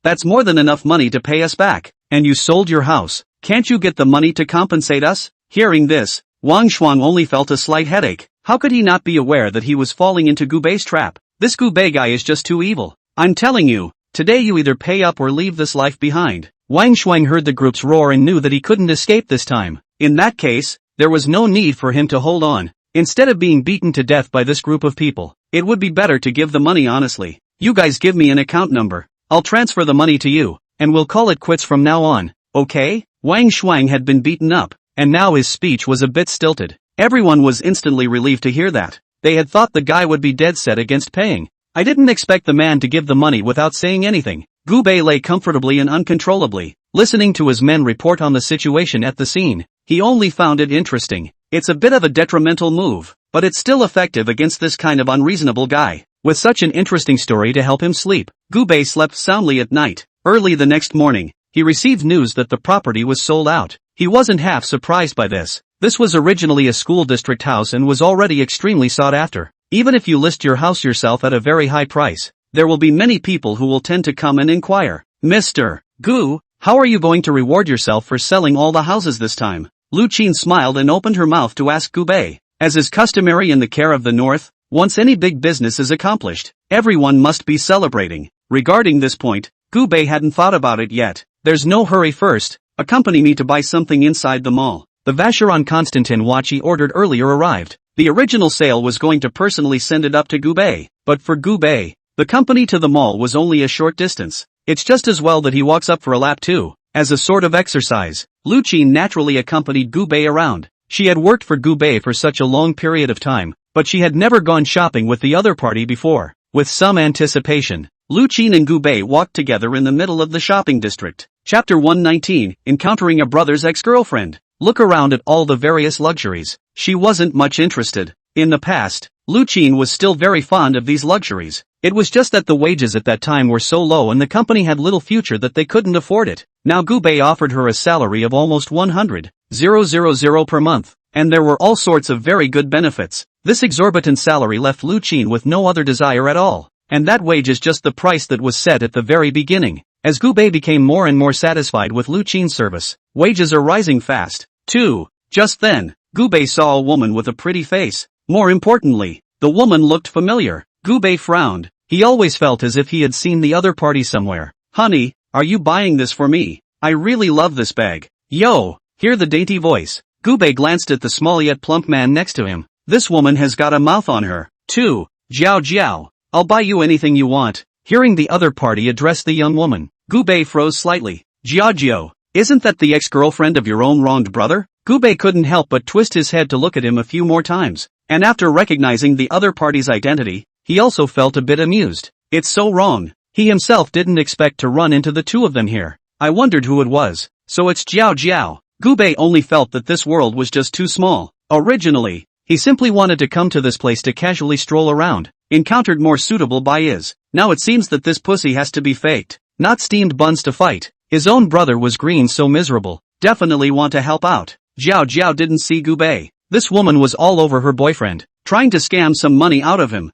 That's more than enough money to pay us back. And you sold your house. Can't you get the money to compensate us? Hearing this, Wang Shuang only felt a slight headache. How could he not be aware that he was falling into Gubei's trap? This Gubei guy is just too evil. I'm telling you, today you either pay up or leave this life behind. Wang Shuang heard the group's roar and knew that he couldn't escape this time. In that case, there was no need for him to hold on. Instead of being beaten to death by this group of people, it would be better to give the money honestly. You guys give me an account number. I'll transfer the money to you, and we'll call it quits from now on, okay? Wang Shuang had been beaten up, and now his speech was a bit stilted. Everyone was instantly relieved to hear that. They had thought the guy would be dead set against paying. I didn't expect the man to give the money without saying anything. Gubei lay comfortably and uncontrollably, listening to his men report on the situation at the scene. He only found it interesting. It's a bit of a detrimental move, but it's still effective against this kind of unreasonable guy. With such an interesting story to help him sleep, Gubei slept soundly at night. Early the next morning, he received news that the property was sold out. He wasn't half surprised by this. This was originally a school district house and was already extremely sought after. Even if you list your house yourself at a very high price, there will be many people who will tend to come and inquire. Mr. Gu, how are you going to reward yourself for selling all the houses this time? Lu Qin smiled and opened her mouth to ask Gubei. As is customary in the care of the North, Once any big business is accomplished, everyone must be celebrating. Regarding this point, Gu Bei hadn't thought about it yet. There's no hurry first, accompany me to buy something inside the mall. The Vacheron Constantin watch he ordered earlier arrived. The original sale was going to personally send it up to Gu Bei, but for Gu Bei, the company to the mall was only a short distance. It's just as well that he walks up for a lap too. As a sort of exercise, Lu Qin naturally accompanied Gu Bei around. She had worked for Gu Bei for such a long period of time, but she had never gone shopping with the other party before. With some anticipation, Lu Qin and Gu Bei walked together in the middle of the shopping district. Chapter 119, Encountering a Brother's Ex-Girlfriend. Look around at all the various luxuries. She wasn't much interested. In the past, Lu Qin was still very fond of these luxuries. It was just that the wages at that time were so low and the company had little future that they couldn't afford it. Now Gu Bei offered her a salary of almost 100,000 per month, and there were all sorts of very good benefits. This exorbitant salary left Lu Qin with no other desire at all. And that wage is just the price that was set at the very beginning. As Gu Bei became more and more satisfied with Lu Qin's service, wages are rising fast, too. Just then, Gu Bei saw a woman with a pretty face. More importantly, the woman looked familiar. Gu Bei frowned. He always felt as if he had seen the other party somewhere. Honey, are you buying this for me? I really love this bag. Yo, hear the dainty voice. Gu Bei glanced at the small yet plump man next to him. This woman has got a mouth on her, too. Jiao Jiao, I'll buy you anything you want. Hearing the other party address the young woman, Gu Bei froze slightly. Jiao Jiao, isn't that the ex-girlfriend of your own wronged brother? Gu Bei couldn't help but twist his head to look at him a few more times, and after recognizing the other party's identity, he also felt a bit amused. It's so wrong. He himself didn't expect to run into the two of them here. I wondered who it was. So it's Jiao Jiao. Gu Bei only felt that this world was just too small. Originally, he simply wanted to come to this place to casually stroll around, encountered more suitable by his. Now it seems that this pussy has to be faked, not steamed buns to fight. His own brother was green so miserable. Definitely want to help out. Jiao Jiao didn't see Gu Bei. This woman was all over her boyfriend, trying to scam some money out of him.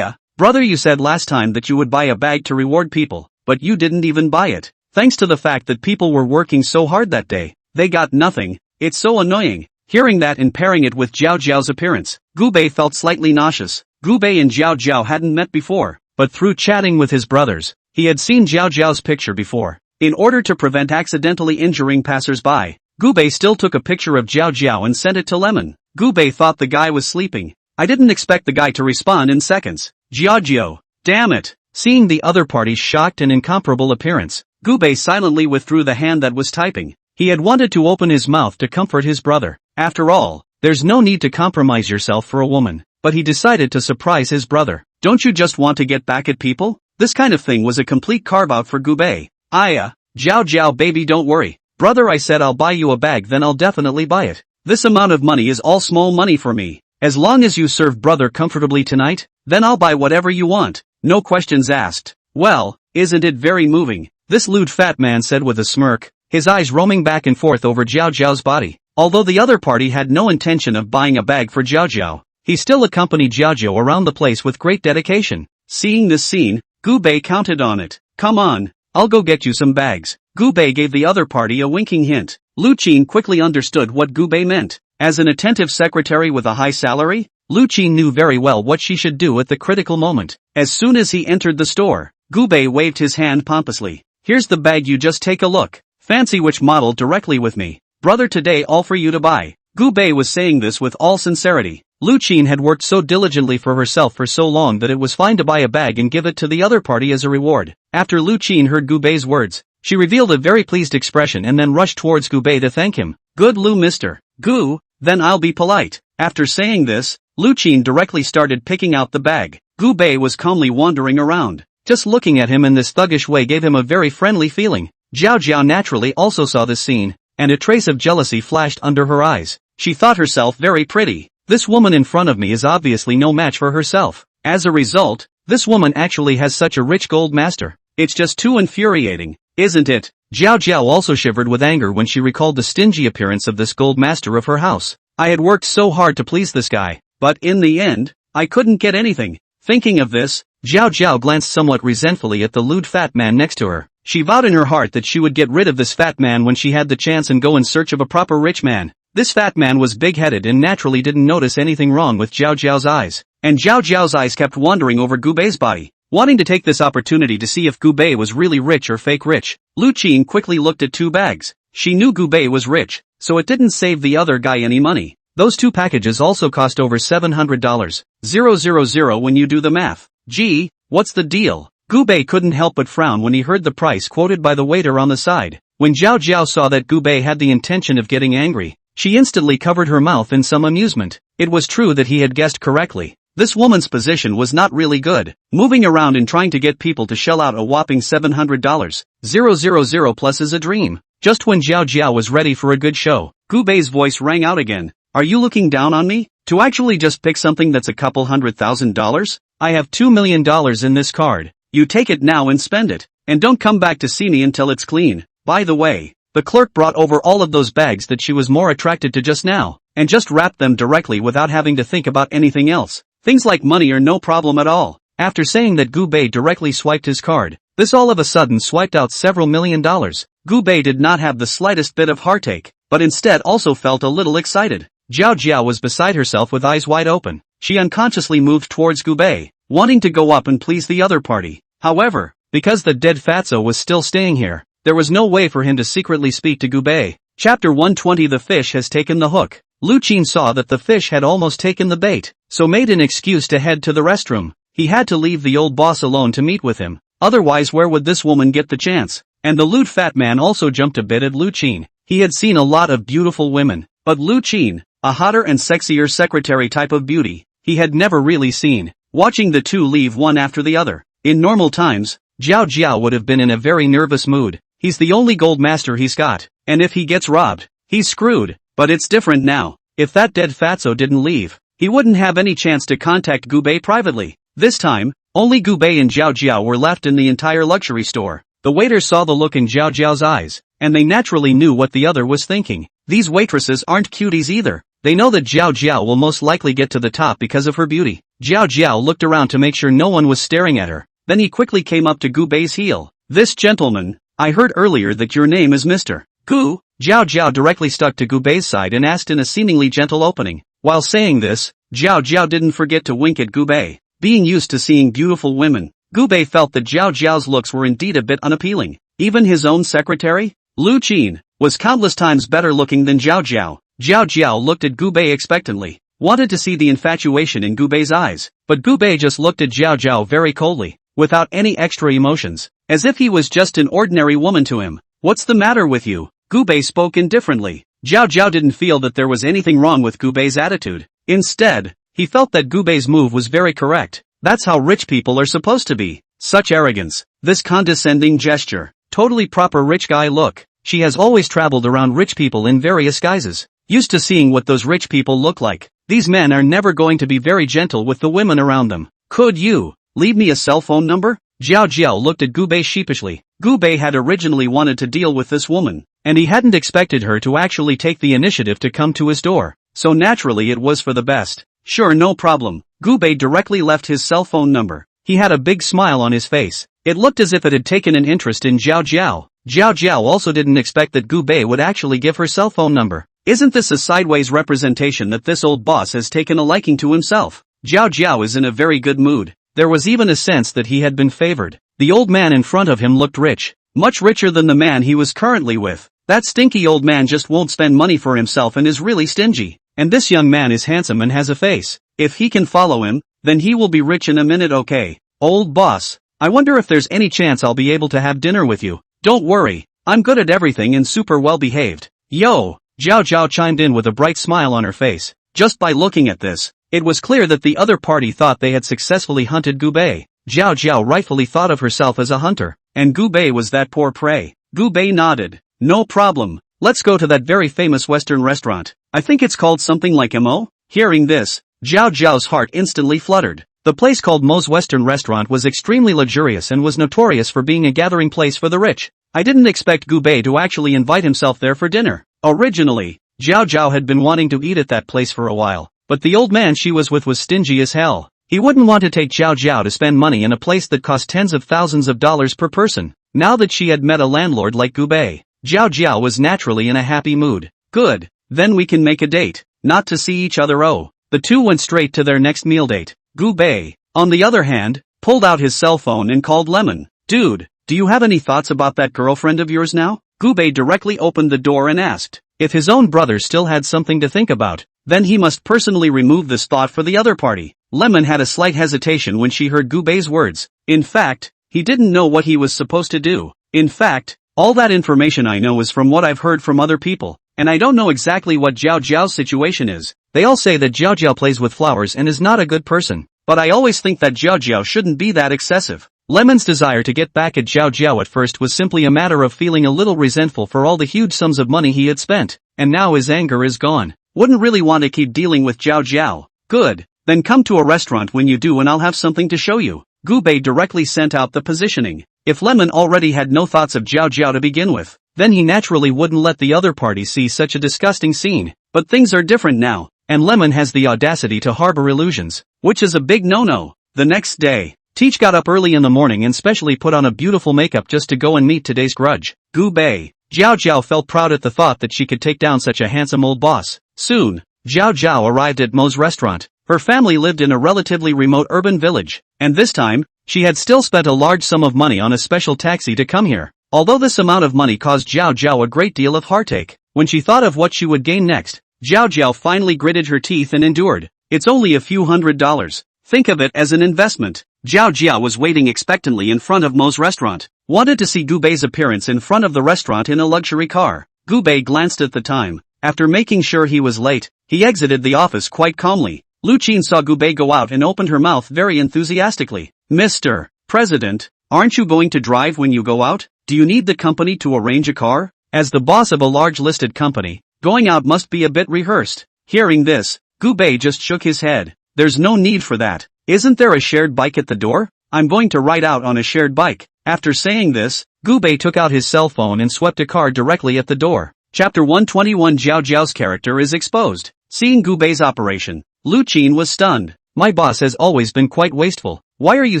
Brother, you said last time that you would buy a bag to reward people, but you didn't even buy it. Thanks to the fact that people were working so hard that day, they got nothing. It's so annoying. Hearing that and pairing it with Jiao Jiao's appearance, Gu Bei felt slightly nauseous. Gu Bei and Jiao Jiao hadn't met before, but through chatting with his brothers, he had seen Jiao Jiao's picture before. In order to prevent accidentally injuring passers-by, Gu Bei still took a picture of Jiao Jiao and sent it to Lemon. Gu Bei thought the guy was sleeping. I didn't expect the guy to respond in seconds. Jiao Jiao, damn it. Seeing the other party's shocked and incomparable appearance, Gu Bei silently withdrew the hand that was typing. He had wanted to open his mouth to comfort his brother. After all, there's no need to compromise yourself for a woman. But he decided to surprise his brother. Don't you just want to get back at people? This kind of thing was a complete carve-out for Gu Bei. Jiao Jiao baby, don't worry. Brother, I said I'll buy you a bag, then I'll definitely buy it. This amount of money is all small money for me. As long as you serve brother comfortably tonight, then I'll buy whatever you want. No questions asked. Well, isn't it very moving? This lewd fat man said with a smirk, his eyes roaming back and forth over Jiao Jiao's body. Although the other party had no intention of buying a bag for Jiao Jiao, he still accompanied Jiao Jiao around the place with great dedication. Seeing this scene, Gu Bei counted on it. Come on, I'll go get you some bags. Gu Bei gave the other party a winking hint. Lu Qin quickly understood what Gu Bei meant. As an attentive secretary with a high salary, Lu Qin knew very well what she should do at the critical moment. As soon as he entered the store, Gu Bei waved his hand pompously. Here's the bag, you just take a look. Fancy which model directly with me. Brother, today all for you to buy. Gu Bei was saying this with all sincerity. Lu Qin had worked so diligently for herself for so long that it was fine to buy a bag and give it to the other party as a reward. After Lu Qin heard Gu Bei's words, she revealed a very pleased expression and then rushed towards Gu Bei to thank him. Good Lu, Mr. Gu, then I'll be polite. After saying this, Lu Qin directly started picking out the bag. Gu Bei was calmly wandering around. Just looking at him in this thuggish way gave him a very friendly feeling. Jiao Jiao naturally also saw this scene, and a trace of jealousy flashed under her eyes. She thought herself very pretty. This woman in front of me is obviously no match for herself. As a result, this woman actually has such a rich gold master. It's just too infuriating, isn't it? Jiao Jiao also shivered with anger when she recalled the stingy appearance of this gold master of her house. I had worked so hard to please this guy, but in the end, I couldn't get anything. Thinking of this, Jiao Jiao glanced somewhat resentfully at the lewd fat man next to her. She vowed in her heart that she would get rid of this fat man when she had the chance and go in search of a proper rich man. This fat man was big-headed and naturally didn't notice anything wrong with Jiao Jiao's eyes. and Zhao Zhao's eyes kept wandering over Gu Bei's body, wanting to take this opportunity to see if Gu Bei was really rich or fake rich. Lu Qin quickly looked at 2 bags. She knew Gu Bei was rich, so it didn't save the other guy any money. Those 2 packages also cost over $700. 000 when you do the math. Gee, what's the deal? Gu Bei couldn't help but frown when he heard the price quoted by the waiter on the side. When Zhao Zhao saw that Gu Bei had the intention of getting angry, she instantly covered her mouth in some amusement. It was true that he had guessed correctly. This woman's position was not really good, moving around and trying to get people to shell out a whopping $700. 000 plus is a dream. Just when Zhao Zhao was ready for a good show, Gu Bei's voice rang out again. Are you looking down on me? To actually just pick something that's a couple $100,000? I have $2 million in this card. You take it now and spend it. And don't come back to see me until it's clean. By the way, the clerk brought over all of those bags that she was more attracted to just now, and just wrapped them directly without having to think about anything else. Things like money are no problem at all. After saying that, Gu Bei directly swiped his card. This all of a sudden swiped out several $1,000,000. Gu Bei did not have the slightest bit of heartache, but instead also felt a little excited. Zhao Zhao was beside herself with eyes wide open. She unconsciously moved towards Gu Bei, wanting to go up and please the other party. However, because the dead fatso was still staying here, there was no way for him to secretly speak to Gu Bei. Chapter 120. The fish has taken the hook. Lu Qin saw that the fish had almost taken the bait, so made an excuse to head to the restroom. He had to leave the old boss alone to meet with him, otherwise where would this woman get the chance? And the lewd fat man also jumped a bit at Lu Qin. He had seen a lot of beautiful women, but Lu Qin, a hotter and sexier secretary type of beauty, he had never really seen. Watching the two leave one after the other. In normal times, Zhao Zhao would have been in a very nervous mood. He's the only gold master he's got, and if he gets robbed, he's screwed. But it's different now. If that dead fatso didn't leave, he wouldn't have any chance to contact Gu Bei privately. This time, only Gu Bei and Zhao Zhao were left in the entire luxury store. The waiter saw the look in Zhao Zhao's eyes, and they naturally knew what the other was thinking. These waitresses aren't cuties either. They know that Zhao Zhao will most likely get to the top because of her beauty. Zhao Zhao looked around to make sure no one was staring at her. Then he quickly came up to Gu Bei's heel. This gentleman, I heard earlier that your name is Mr. Gu. Zhao Zhao directly stuck to Gu Bei's side and asked in a seemingly gentle opening. While saying this, Zhao Zhao didn't forget to wink at Gu Bei. Being used to seeing beautiful women, Gu Bei felt that Zhao Zhao's looks were indeed a bit unappealing. Even his own secretary, Lu Qin, was countless times better looking than Zhao Zhao. Zhao Zhao looked at Gu Bei expectantly, wanted to see the infatuation in Gu Bei's eyes, but Gu Bei just looked at Zhao Zhao very coldly, without any extra emotions, as if he was just an ordinary woman to him. What's the matter with you? Gu Bei spoke indifferently. Zhao Zhao didn't feel that there was anything wrong with Gu Bei's attitude. Instead, he felt that Gu Bei's move was very correct. That's how rich people are supposed to be. Such arrogance. This condescending gesture. Totally proper rich guy look. She has always traveled around rich people in various guises, used to seeing what those rich people look like. These men are never going to be very gentle with the women around them. Could you leave me a cell phone number? Zhao Zhao looked at Gu Bei sheepishly. Gu Bei had originally wanted to deal with this woman, and he hadn't expected her to actually take the initiative to come to his door, so naturally it was for the best. Sure, no problem. Gu Bei directly left his cell phone number. He had a big smile on his face. It looked as if it had taken an interest in Zhao Zhao. Zhao Zhao also didn't expect that Gu Bei would actually give her cell phone number. Isn't this a sideways representation that this old boss has taken a liking to himself? Zhao Zhao is in a very good mood. There was even a sense that he had been favored. The old man in front of him looked rich, much richer than the man he was currently with. That stinky old man just won't spend money for himself and is really stingy. And this young man is handsome and has a face. If he can follow him, then he will be rich in a minute. Okay, old boss, I wonder if there's any chance I'll be able to have dinner with you. Don't worry, I'm good at everything and super well behaved. Yo, Zhao Zhao chimed in with a bright smile on her face. Just by looking at this, it was clear that the other party thought they had successfully hunted Gu Bei. Zhao Zhao rightfully thought of herself as a hunter, and Gu Bei was that poor prey. Gu Bei nodded. No problem, let's go to that very famous Western restaurant. I think it's called something like Mo? Hearing this, Zhao Zhao's heart instantly fluttered. The place called Mo's Western Restaurant was extremely luxurious and was notorious for being a gathering place for the rich. I didn't expect Gu Bei to actually invite himself there for dinner. Originally, Zhao Zhao had been wanting to eat at that place for a while, but the old man she was with was stingy as hell. He wouldn't want to take Zhao Zhao to spend money in a place that cost tens of thousands of dollars per person. Now that she had met a landlord like Gu Bei, Zhao Zhao was naturally in a happy mood. Good, then we can make a date. Not to see each other. Oh. The two went straight to their next meal date. Gu-bei, on the other hand, pulled out his cell phone and called Lemon. Dude, do you have any thoughts about that girlfriend of yours now? Gu-bei directly opened the door and asked. If his own brother still had something to think about, then he must personally remove this thought for the other party. Lemon had a slight hesitation when she heard Gu-bei's words. In fact, he didn't know what he was supposed to do. In fact, all that information I know is from what I've heard from other people, and I don't know exactly what Jiao Jiao's situation is. They all say that Jiao Jiao plays with flowers and is not a good person, but I always think that Jiao Jiao shouldn't be that excessive. Lemon's desire to get back at Jiao Jiao at first was simply a matter of feeling a little resentful for all the huge sums of money he had spent, and now his anger is gone. Wouldn't really want to keep dealing with Jiao Jiao. Good, then come to a restaurant when you do and I'll have something to show you. Gu-bei directly sent out the positioning. If Lemon already had no thoughts of Jiao Jiao to begin with, then he naturally wouldn't let the other party see such a disgusting scene. But things are different now, and Lemon has the audacity to harbor illusions, which is a big no-no. The next day, Teach got up early in the morning and specially put on a beautiful makeup just to go and meet today's grudge. Gu-bei. Jiao Jiao felt proud at the thought that she could take down such a handsome old boss. Soon, Jiao Jiao arrived at Mo's restaurant. Her family lived in a relatively remote urban village, and this time, she had still spent a large sum of money on a special taxi to come here. Although this amount of money caused Jiao Jiao a great deal of heartache, when she thought of what she would gain next, Jiao Jiao finally gritted her teeth and endured. It's only a few $100s. Think of it as an investment. Jiao Jiao was waiting expectantly in front of Mo's restaurant. Wanted to see Gu-bei's appearance in front of the restaurant in a luxury car. Gu-bei glanced at the time. After making sure he was late, he exited the office quite calmly. Lu Qin saw Gu-bei go out and opened her mouth very enthusiastically. Mr. President, aren't you going to drive when you go out? Do you need the company to arrange a car? As the boss of a large listed company, going out must be a bit rehearsed. Hearing this, Gu-bei just shook his head. There's no need for that. Isn't there a shared bike at the door? I'm going to ride out on a shared bike. After saying this, Gu-bei took out his cell phone and swept a car directly at the door. Chapter 121 Jiao Jiao's character is exposed. Seeing Gu-bei's operation, Lu Qin was stunned. My boss has always been quite wasteful. Why are you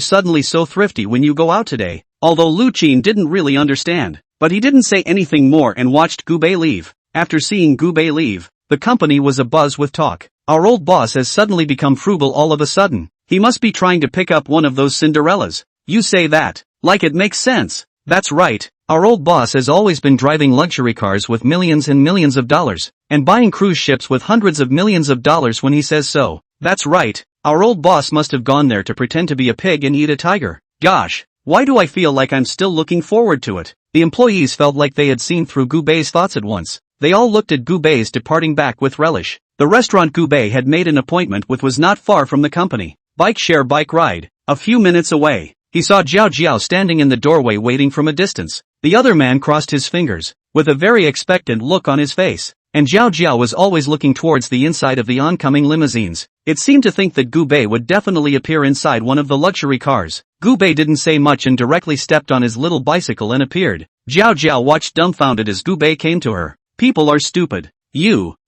suddenly so thrifty when you go out today? Although Lu Qin didn't really understand, but he didn't say anything more and watched Gu-bei leave. After seeing Gu-bei leave, the company was abuzz with talk. Our old boss has suddenly become frugal all of a sudden. He must be trying to pick up one of those Cinderellas. You say that, like it makes sense. That's right, our old boss has always been driving luxury cars with millions and millions of dollars, and buying cruise ships with hundreds of millions of dollars when he says so. That's right, our old boss must have gone there to pretend to be a pig and eat a tiger. Gosh, why do I feel like I'm still looking forward to it? The employees felt like they had seen through Gu-bei's thoughts at once. They all looked at Gu-bei's departing back with relish. The restaurant Gu-bei had made an appointment with was not far from the company. Bike share bike ride. A few minutes away, he saw Jiao Jiao standing in the doorway waiting from a distance. The other man crossed his fingers, with a very expectant look on his face, and Jiao Jiao was always looking towards the inside of the oncoming limousines. It seemed to think that Gu-bei would definitely appear inside one of the luxury cars. Gu-bei didn't say much and directly stepped on his little bicycle and appeared. Jiao Jiao watched dumbfounded as Gu-bei came to her. People are stupid.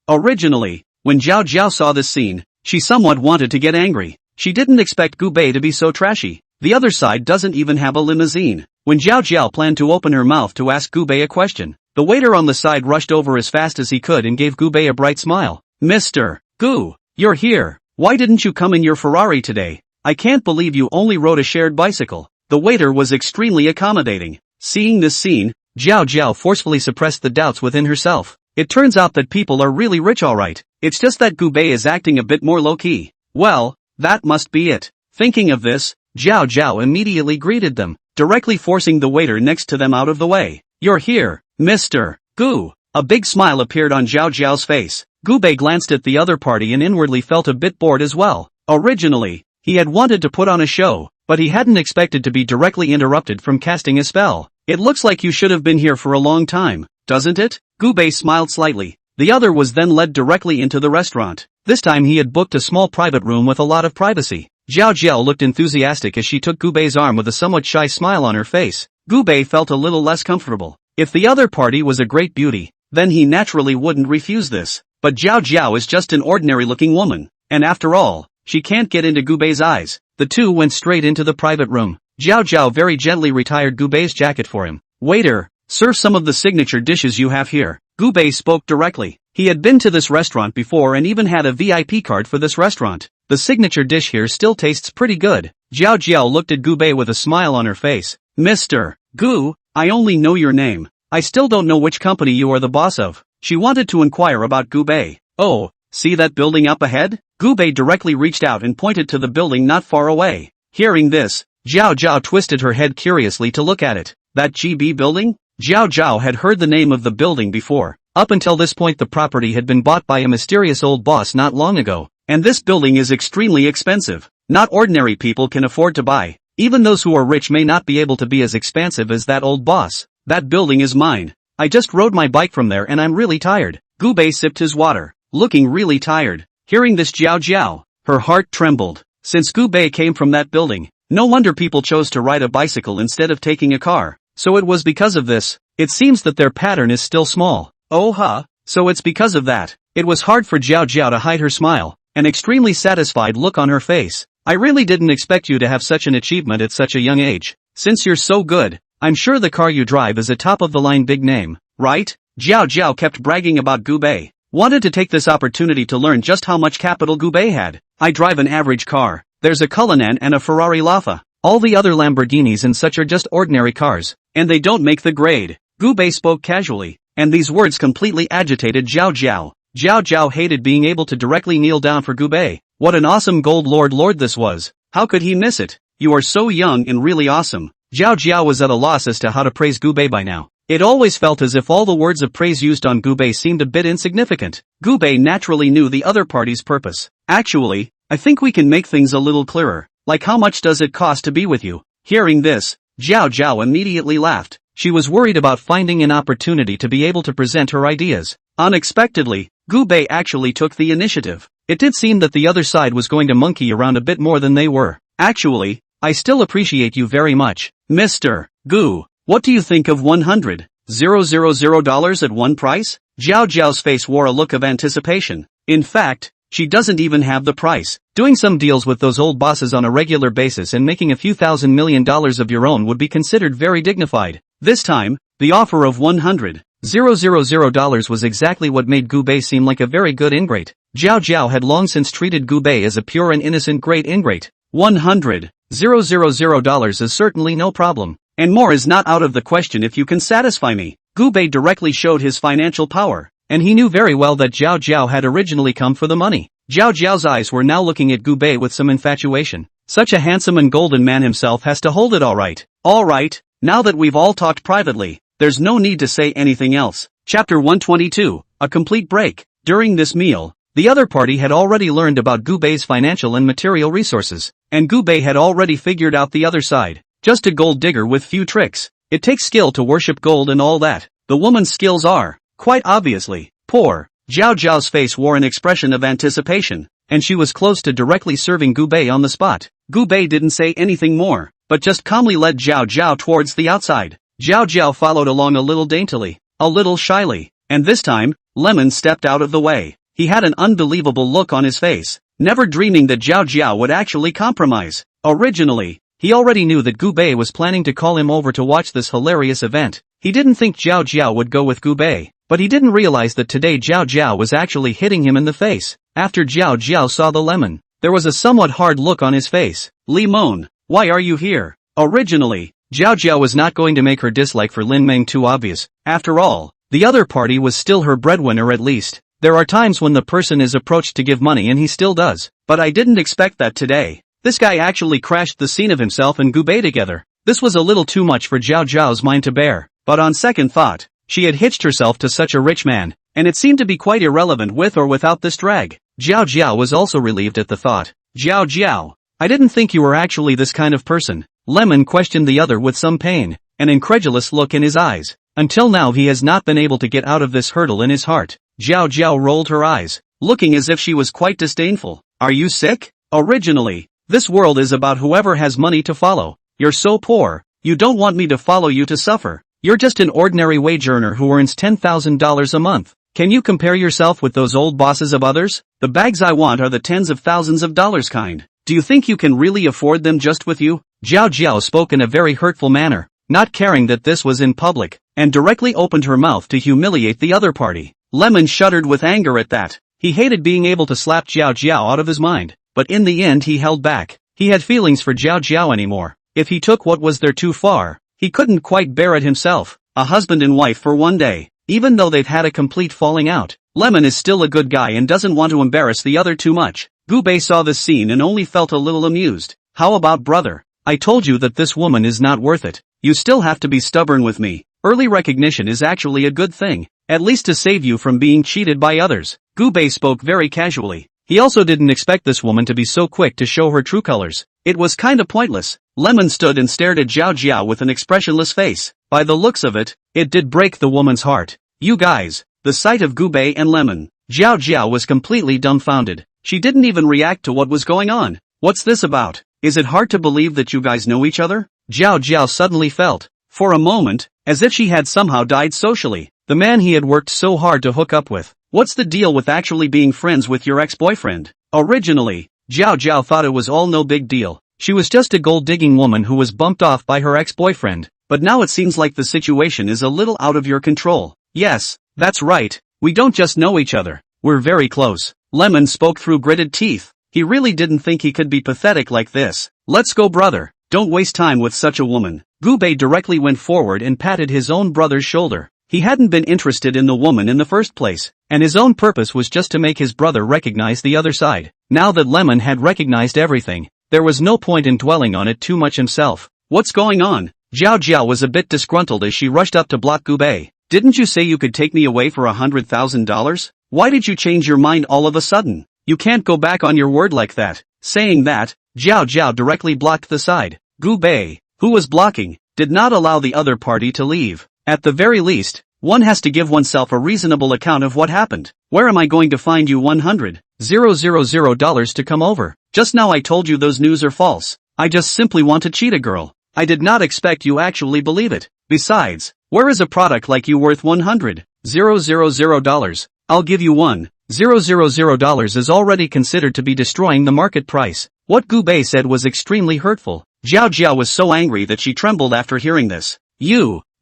Originally, when Jiao Jiao saw this scene, she somewhat wanted to get angry. She didn't expect Gu-bei to be so trashy. The other side doesn't even have a limousine. When Jiao Jiao planned to open her mouth to ask Gu-bei a question, the waiter on the side rushed over as fast as he could and gave Gu-bei a bright smile. Mr. Gu, you're here. Why didn't you come in your Ferrari today? I can't believe you only rode a shared bicycle. The waiter was extremely accommodating. Seeing this scene, Jiao Jiao forcefully suppressed the doubts within herself. It turns out that people are really rich alright. It's just that Gu-bei is acting a bit more low-key. Well, that must be it. Thinking of this, Jiao Jiao immediately greeted them, directly forcing the waiter next to them out of the way. You're here, Mr. Gu. A big smile appeared on Jiao Jiao's face. Gu-bei glanced at the other party and inwardly felt a bit bored as well. Originally, he had wanted to put on a show, but he hadn't expected to be directly interrupted from casting a spell. It looks like you should have been here for a long time, doesn't it? Gu-bei smiled slightly. The other was then led directly into the restaurant. This time he had booked a small private room with a lot of privacy. Jiao Jiao looked enthusiastic as she took Gu-bei's arm with a somewhat shy smile on her face. Gu-bei felt a little less comfortable. If the other party was a great beauty, then he naturally wouldn't refuse this. But Jiao Jiao is just an ordinary-looking woman, and after all, she can't get into Gu-bei's eyes. The two went straight into the private room. Jiao Jiao very gently retired Gu-bei's jacket for him. Waiter, serve some of the signature dishes you have here. Gu-bei spoke directly. He had been to this restaurant before and even had a VIP card for this restaurant. the signature dish here still tastes pretty good. Jiao Jiao looked at Gu Bei with a smile on her face. Mr. Gu, I only know your name. I still don't know which company you are the boss of. She wanted to inquire about Gu Bei. Oh, see that building up ahead? Gu Bei directly reached out and pointed to the building not far away. Hearing this, Jiao Jiao twisted her head curiously to look at it. That GB building? Jiao Jiao had heard the name of the building before. Up until this point the property had been bought by a mysterious old boss not long ago. And this building is extremely expensive. Not ordinary people can afford to buy. Even those who are rich may not be able to be as expansive as that old boss. That building is mine. I just rode my bike from there and I'm really tired. Gu Bei sipped his water, looking really tired. Hearing this Jiao Jiao, her heart trembled. Since Gu Bei came from that building, no wonder people chose to ride a bicycle instead of taking a car. So it was because of this. It seems that their pattern is still small. Oh huh, so it's because of that. It was hard for Jiao Jiao to hide her smile, an extremely satisfied look on her face. I really didn't expect you to have such an achievement at such a young age. Since you're so good, I'm sure the car you drive is a top-of-the-line big name, right? Jiao Jiao kept bragging about Gu Bei. Wanted to take this opportunity to learn just how much capital Gu Bei had. I drive an average car. There's a Cullinan and a Ferrari Lafa. All the other Lamborghinis and such are just ordinary cars, and they don't make the grade. Gu Bei spoke casually, and these words completely agitated Jiao Jiao. Jiao Jiao hated being able to directly kneel down for Gu Bei. What an awesome gold lord this was. How could he miss it? You are so young and really awesome. Jiao Jiao was at a loss as to how to praise Gu Bei by now. It always felt as if all the words of praise used on Gu Bei seemed a bit insignificant. Gu Bei naturally knew the other party's purpose. Actually, I think we can make things a little clearer. Like how much does it cost to be with you? Hearing this, Jiao Jiao immediately laughed. She was worried about finding an opportunity to be able to present her ideas. Unexpectedly, Gu Bei actually took the initiative. It did seem that the other side was going to monkey around a bit more than they were. Actually, I still appreciate you very much. Mr. Gu, what do you think of $100,000 at one price? Jiao Jiao's face wore a look of anticipation. In fact, she doesn't even have the price. Doing some deals with those old bosses on a regular basis and making a few $1,000 million of your own would be considered very dignified. This time, the offer of $100,000 was exactly what made Gu Bei seem like a very good ingrate. Jiao Jiao had long since treated Gu Bei as a pure and innocent great ingrate. $100,000 is certainly no problem. And more is not out of the question if you can satisfy me. Gu Bei directly showed his financial power, and he knew very well that Jiao Jiao had originally come for the money. Jiao Jiao's eyes were now looking at Gu Bei with some infatuation. Such a handsome and golden man himself has to hold it alright. Alright, now that we've all talked privately, there's no need to say anything else. Chapter 122, a complete break. During this meal, the other party had already learned about Gu Bei's financial and material resources, and Gu Bei had already figured out the other side. Just a gold digger with few tricks. It takes skill to worship gold and all that. The woman's skills are, quite obviously, poor. Jiao Jiao's face wore an expression of anticipation, and she was close to directly serving Gu Bei on the spot. Gu Bei didn't say anything more, but just calmly led Jiao Jiao towards the outside. Jiao Jiao followed along a little daintily, a little shyly, and this time, Lemon stepped out of the way. He had an unbelievable look on his face, never dreaming that Jiao Jiao would actually compromise. Originally, he already knew that Gu Bei was planning to call him over to watch this hilarious event. He didn't think Jiao Jiao would go with Gu Bei, but he didn't realize that today Jiao Jiao was actually hitting him in the face. After Jiao Jiao saw the lemon, there was a somewhat hard look on his face. Limon, why are you here? Originally, Jiao Jiao was not going to make her dislike for Lin Meng too obvious. After all, the other party was still her breadwinner at least. There are times when the person is approached to give money and he still does. But I didn't expect that today. This guy actually crashed the scene of himself and Gu Bei together. This was a little too much for Jiao Jiao's mind to bear. But on second thought, she had hitched herself to such a rich man, and it seemed to be quite irrelevant with or without this drag. Jiao Jiao was also relieved at the thought. Jiao Jiao, I didn't think you were actually this kind of person. Lemon questioned the other with some pain, an incredulous look in his eyes. Until now he has not been able to get out of this hurdle in his heart. Jiao Jiao rolled her eyes, looking as if she was quite disdainful. Are you sick? Originally, this world is about whoever has money to follow. You're so poor, you don't want me to follow you to suffer. You're just an ordinary wage earner who earns $10,000 a month. Can you compare yourself with those old bosses of others? The bags I want are the tens of thousands of dollars kind. Do you think you can really afford them just with you? Jiao Jiao spoke in a very hurtful manner, not caring that this was in public, and directly opened her mouth to humiliate the other party. Lemon shuddered with anger at that. He hated being able to slap Jiao Jiao out of his mind, but in the end he held back. He had feelings for Zhao Zhao anymore. If he took what was there too far, he couldn't quite bear it himself. A husband and wife for one day, even though they've had a complete falling out. Lemon is still a good guy and doesn't want to embarrass the other too much. Gubei saw this scene and only felt a little amused. How about brother? I told you that this woman is not worth it. You still have to be stubborn with me. Early recognition is actually a good thing, at least to save you from being cheated by others. Gubei spoke very casually. He also didn't expect this woman to be so quick to show her true colors. It was kinda pointless. Lemon stood and stared at Zhao Zhao with an expressionless face. By the looks of it, it did break the woman's heart. You guys. The sight of Gubei and Lemon, Zhao Zhao was completely dumbfounded. She didn't even react to what was going on. What's this about? Is it hard to believe that you guys know each other? Zhao Zhao suddenly felt, for a moment, as if she had somehow died socially. The man he had worked so hard to hook up with. What's the deal with actually being friends with your ex-boyfriend? Originally, Zhao Zhao thought it was all no big deal. She was just a gold-digging woman who was bumped off by her ex-boyfriend. But now it seems like the situation is a little out of your control. Yes, that's right. We don't just know each other. We're very close. Lemon spoke through gritted teeth. He really didn't think he could be pathetic like this. Let's go, brother. Don't waste time with such a woman. Gubei directly went forward and patted his own brother's shoulder. He hadn't been interested in the woman in the first place, and his own purpose was just to make his brother recognize the other side. Now that Lemon had recognized everything, there was no point in dwelling on it too much himself. What's going on? Zhao Zhao was a bit disgruntled as she rushed up to block Gubei. Didn't you say you could take me away for $100,000? Why did you change your mind all of a sudden? You can't go back on your word like that. Saying that, Zhao Zhao directly blocked the side. Gubei, who was blocking, did not allow the other party to leave. At the very least, one has to give oneself a reasonable account of what happened. Where am I going to find you $100,000 to come over? Just now I told you those news are false. I just simply want to cheat a girl. I did not expect you actually believe it. Besides, where is a product like you worth $100,000? I'll give you $1,000 is already considered to be destroying the market price. What Gubei said was extremely hurtful. Zhao Zhao was so angry that she trembled after hearing this.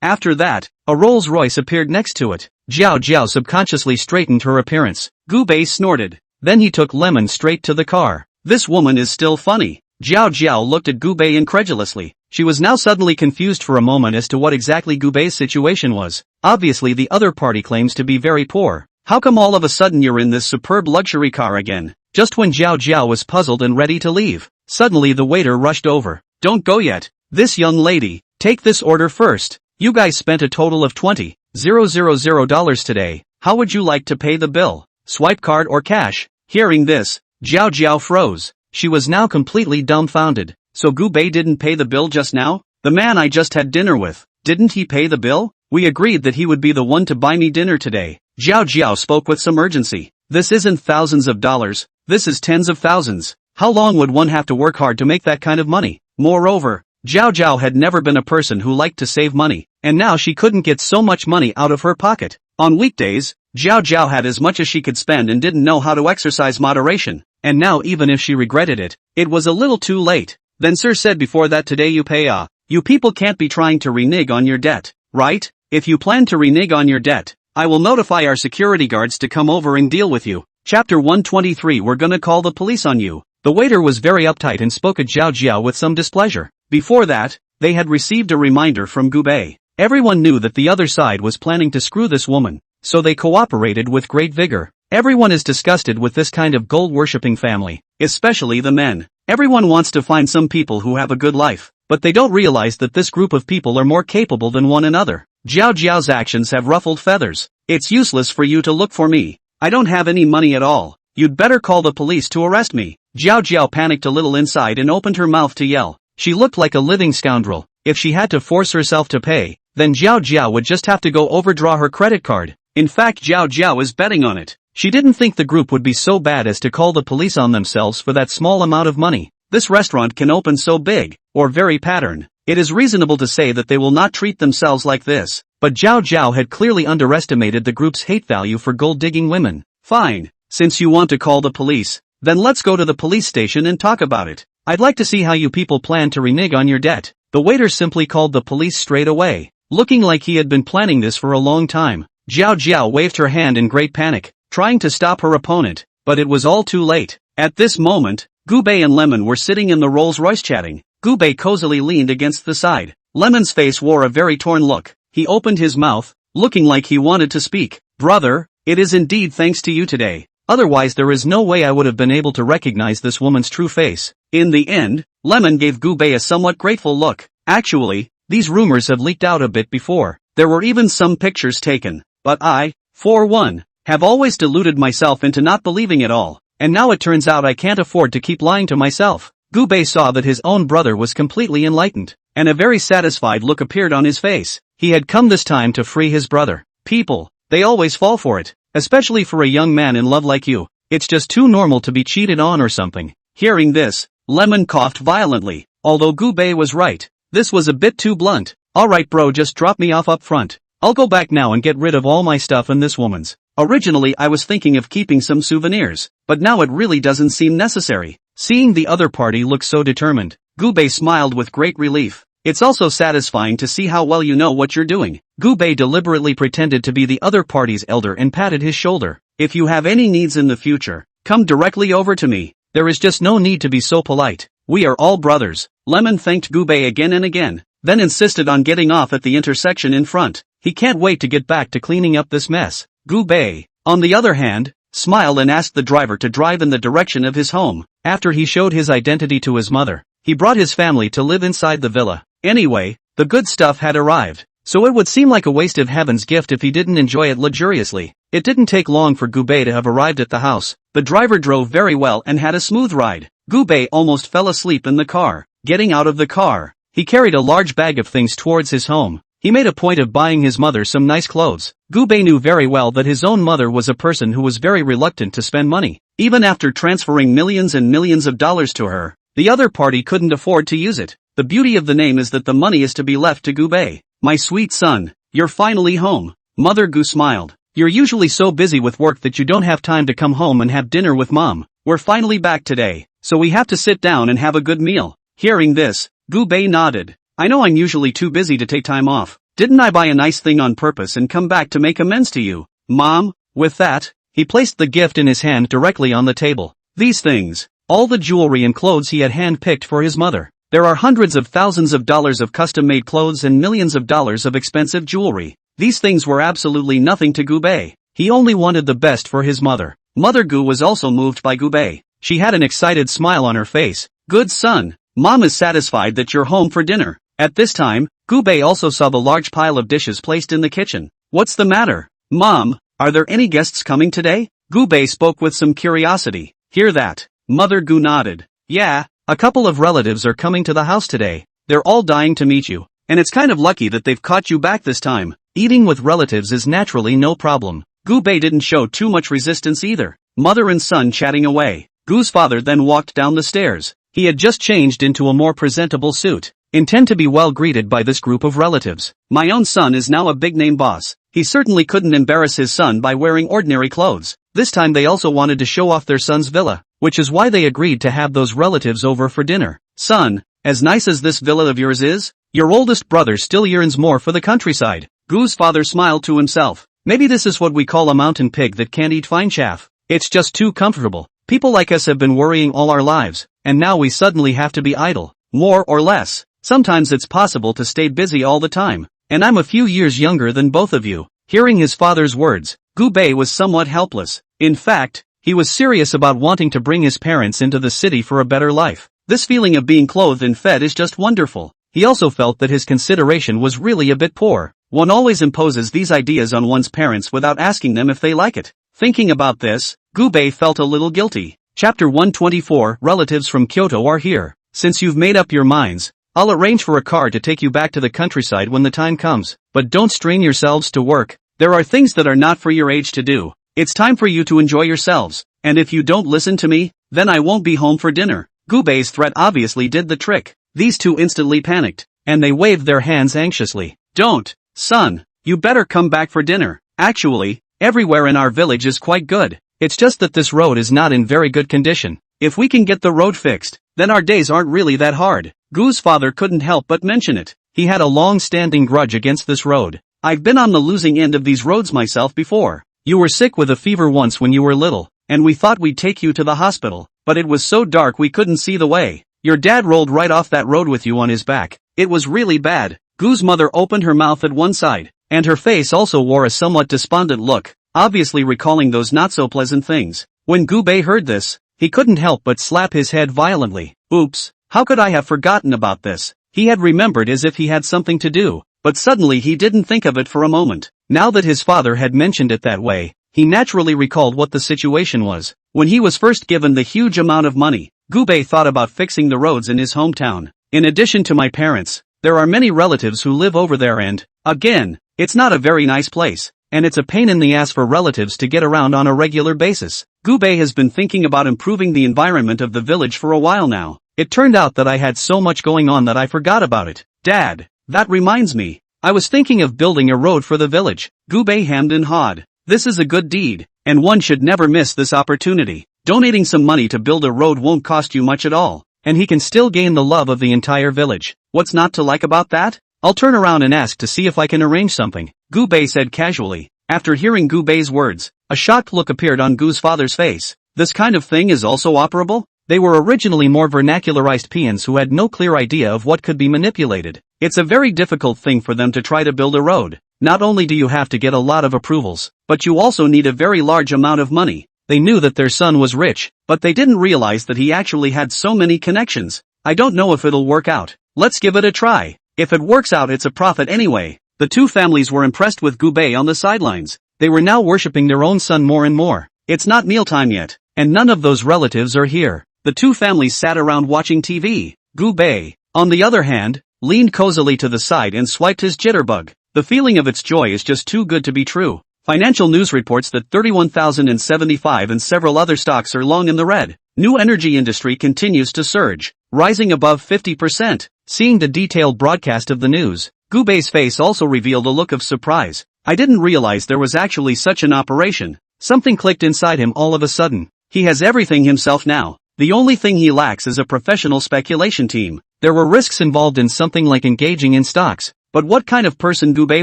After that, a Rolls Royce appeared next to it. Zhao Zhao subconsciously straightened her appearance. Gubei snorted. Then he took Lemon straight to the car. This woman is still funny. Zhao Zhao looked at Gubei incredulously. She was now suddenly confused for a moment as to what exactly Gubei's situation was. Obviously the other party claims to be very poor. How come all of a sudden you're in this superb luxury car again? Just when Zhao Zhao was puzzled and ready to leave, suddenly the waiter rushed over. Don't go yet. This young lady, take this order first. You guys spent a total of $20,000 today. How would you like to pay the bill? Swipe card or cash? Hearing this, Zhao Zhao froze. She was now completely dumbfounded. So Gubei didn't pay the bill just now? The man I just had dinner with, didn't he pay the bill? We agreed that he would be the one to buy me dinner today. Zhao Zhao spoke with some urgency. This isn't thousands of dollars, this is tens of thousands. How long would one have to work hard to make that kind of money? Moreover, Zhao Zhao had never been a person who liked to save money, and now she couldn't get so much money out of her pocket. On weekdays, Zhao Zhao had as much as she could spend and didn't know how to exercise moderation, and now even if she regretted it, it was a little too late. Then sir said before that today you pay you people can't be trying to renege on your debt, right? If you plan to renege on your debt, I will notify our security guards to come over and deal with you. Chapter 123 We're gonna call the police on you. The waiter was very uptight and spoke at Zhao Zhao with some displeasure. Before that, they had received a reminder from Gubei. Everyone knew that the other side was planning to screw this woman, so they cooperated with great vigor. Everyone is disgusted with this kind of gold-worshipping family, especially the men. Everyone wants to find some people who have a good life, but they don't realize that this group of people are more capable than one another. Zhao Zhao's actions have ruffled feathers. It's useless for you to look for me. I don't have any money at all. You'd better call the police to arrest me. Zhao Zhao panicked a little inside and opened her mouth to yell. She looked like a living scoundrel. If she had to force herself to pay, then Zhao Zhao would just have to go overdraw her credit card. In fact, Zhao Zhao is betting on it. She didn't think the group would be so bad as to call the police on themselves for that small amount of money. This restaurant can open so big, or very pattern. It is reasonable to say that they will not treat themselves like this. But Zhao Zhao had clearly underestimated the group's hate value for gold-digging women. Fine, since you want to call the police, then let's go to the police station and talk about it. I'd like to see how you people plan to renege on your debt. The waiter simply called the police straight away, looking like he had been planning this for a long time. Zhao Zhao waved her hand in great panic, trying to stop her opponent, but it was all too late. At this moment, Gubei and Lemon were sitting in the Rolls-Royce chatting. Gubei cozily leaned against the side. Lemon's face wore a very torn look. He opened his mouth, looking like he wanted to speak. Brother, it is indeed thanks to you today. Otherwise there is no way I would have been able to recognize this woman's true face. In the end, Lemon gave Gubei a somewhat grateful look. Actually, these rumors have leaked out a bit before. There were even some pictures taken. But I, for one, have always deluded myself into not believing it all. And now it turns out I can't afford to keep lying to myself. Gubei saw that his own brother was completely enlightened, and a very satisfied look appeared on his face. He had come this time to free his brother. People, they always fall for it. Especially for a young man in love like you. It's just too normal to be cheated on or something. Hearing this, Lemon coughed violently. Although Gubei was right. This was a bit too blunt. Alright bro, just drop me off up front. I'll go back now and get rid of all my stuff and this woman's. Originally I was thinking of keeping some souvenirs, but now it really doesn't seem necessary. Seeing the other party look so determined, Gubei smiled with great relief. It's also satisfying to see how well you know what you're doing. Gubei deliberately pretended to be the other party's elder and patted his shoulder. If you have any needs in the future, come directly over to me. There is just no need to be so polite. We are all brothers. Lemon thanked Gubei again and again, then insisted on getting off at the intersection in front. He can't wait to get back to cleaning up this mess. Gubei, on the other hand, smiled and asked the driver to drive in the direction of his home. After he showed his identity to his mother, he brought his family to live inside the villa. Anyway, the good stuff had arrived, so it would seem like a waste of heaven's gift if he didn't enjoy it luxuriously. It didn't take long for Gubei to have arrived at the house. The driver drove very well and had a smooth ride. Gubei almost fell asleep in the car. Getting out of the car, he carried a large bag of things towards his home. He made a point of buying his mother some nice clothes. Gubei knew very well that his own mother was a person who was very reluctant to spend money. Even after transferring millions and millions of dollars to her, the other party couldn't afford to use it. The beauty of the name is that the money is to be left to Gubei. My sweet son, you're finally home. Mother Gu smiled. You're usually so busy with work that you don't have time to come home and have dinner with mom. We're finally back today, so we have to sit down and have a good meal. Hearing this, Gubei nodded. I know I'm usually too busy to take time off. Didn't I buy a nice thing on purpose and come back to make amends to you, Mom? With that, he placed the gift in his hand directly on the table. These things, all the jewelry and clothes he had hand-picked for his mother. There are hundreds of thousands of dollars of custom-made clothes and millions of dollars of expensive jewelry. These things were absolutely nothing to Gubei. He only wanted the best for his mother. Mother Gu was also moved by Gubei. She had an excited smile on her face. Good son, Mom is satisfied that you're home for dinner. At this time, Gubei also saw the large pile of dishes placed in the kitchen. What's the matter? Mom, are there any guests coming today? Gubei spoke with some curiosity. Hear that? Mother Gu nodded. Yeah, a couple of relatives are coming to the house today. They're all dying to meet you. And it's kind of lucky that they've caught you back this time. Eating with relatives is naturally no problem. Gubei didn't show too much resistance either. Mother and son chatting away. Gu's father then walked down the stairs. He had just changed into a more presentable suit. Intend to be well greeted by this group of relatives. My own son is now a big-name boss. He certainly couldn't embarrass his son by wearing ordinary clothes. This time they also wanted to show off their son's villa, which is why they agreed to have those relatives over for dinner. Son, as nice as this villa of yours is, your oldest brother still yearns more for the countryside. Gu's father smiled to himself. Maybe this is what we call a mountain pig that can't eat fine chaff. It's just too comfortable. People like us have been worrying all our lives, and now we suddenly have to be idle. More or less. Sometimes it's possible to stay busy all the time. And I'm a few years younger than both of you. Hearing his father's words, Gubei was somewhat helpless. In fact, he was serious about wanting to bring his parents into the city for a better life. This feeling of being clothed and fed is just wonderful. He also felt that his consideration was really a bit poor. One always imposes these ideas on one's parents without asking them if they like it. Thinking about this, Gubei felt a little guilty. Chapter 124 Relatives from Kyoto are here. Since you've made up your minds, I'll arrange for a car to take you back to the countryside when the time comes. But don't strain yourselves to work. There are things that are not for your age to do. It's time for you to enjoy yourselves. And if you don't listen to me, then I won't be home for dinner. Gubei's threat obviously did the trick. These two instantly panicked, and they waved their hands anxiously. Don't, son, you better come back for dinner. Actually, everywhere in our village is quite good. It's just that this road is not in very good condition. If we can get the road fixed, then our days aren't really that hard. Gu's father couldn't help but mention it. He had a long-standing grudge against this road. I've been on the losing end of these roads myself before. You were sick with a fever once when you were little, and we thought we'd take you to the hospital. but it was so dark we couldn't see the way. Your dad rolled right off that road with you on his back. It was really bad. Gu's mother opened her mouth at one side, and her face also wore a somewhat despondent look, obviously recalling those not-so-pleasant things. When Gu-bei heard this, he couldn't help but slap his head violently. Oops, how could I have forgotten about this? He had remembered as if he had something to do, but suddenly he didn't think of it for a moment. Now that his father had mentioned it that way, he naturally recalled what the situation was. When he was first given the huge amount of money, Gu-bei thought about fixing the roads in his hometown. In addition to my parents, there are many relatives who live over there and, again, it's not a very nice place, and it's a pain in the ass for relatives to get around on a regular basis. Gu-bei has been thinking about improving the environment of the village for a while now. It turned out that I had so much going on that I forgot about it. Dad, that reminds me. I was thinking of building a road for the village. Gu-bei hemmed and hawed. This is a good deed, and one should never miss this opportunity. Donating some money to build a road won't cost you much at all, and he can still gain the love of the entire village. What's not to like about that? I'll turn around and ask to see if I can arrange something, Gu-bei said casually. After hearing Gu-bei's words, a shocked look appeared on Gu's father's face. This kind of thing is also operable? They were originally more vernacularized peons who had no clear idea of what could be manipulated. It's a very difficult thing for them to try to build a road. Not only do you have to get a lot of approvals, but you also need a very large amount of money. They knew that their son was rich, but they didn't realize that he actually had so many connections. I don't know if it'll work out. Let's give it a try. If it works out, it's a profit anyway. The two families were impressed with Gu-bei on the sidelines. They were now worshipping their own son more and more. It's not mealtime yet, and none of those relatives are here. The two families sat around watching TV. Gu-bei, on the other hand, leaned cozily to the side and swiped his jitterbug. The feeling of its joy is just too good to be true. Financial news reports that 31,075 and several other stocks are long in the red. New energy industry continues to surge, rising above 50%. Seeing the detailed broadcast of the news, Gu-bei's face also revealed a look of surprise. I didn't realize there was actually such an operation. Something clicked inside him all of a sudden. He has everything himself now. The only thing he lacks is a professional speculation team. There were risks involved in something like engaging in stocks, but what kind of person Gu-bei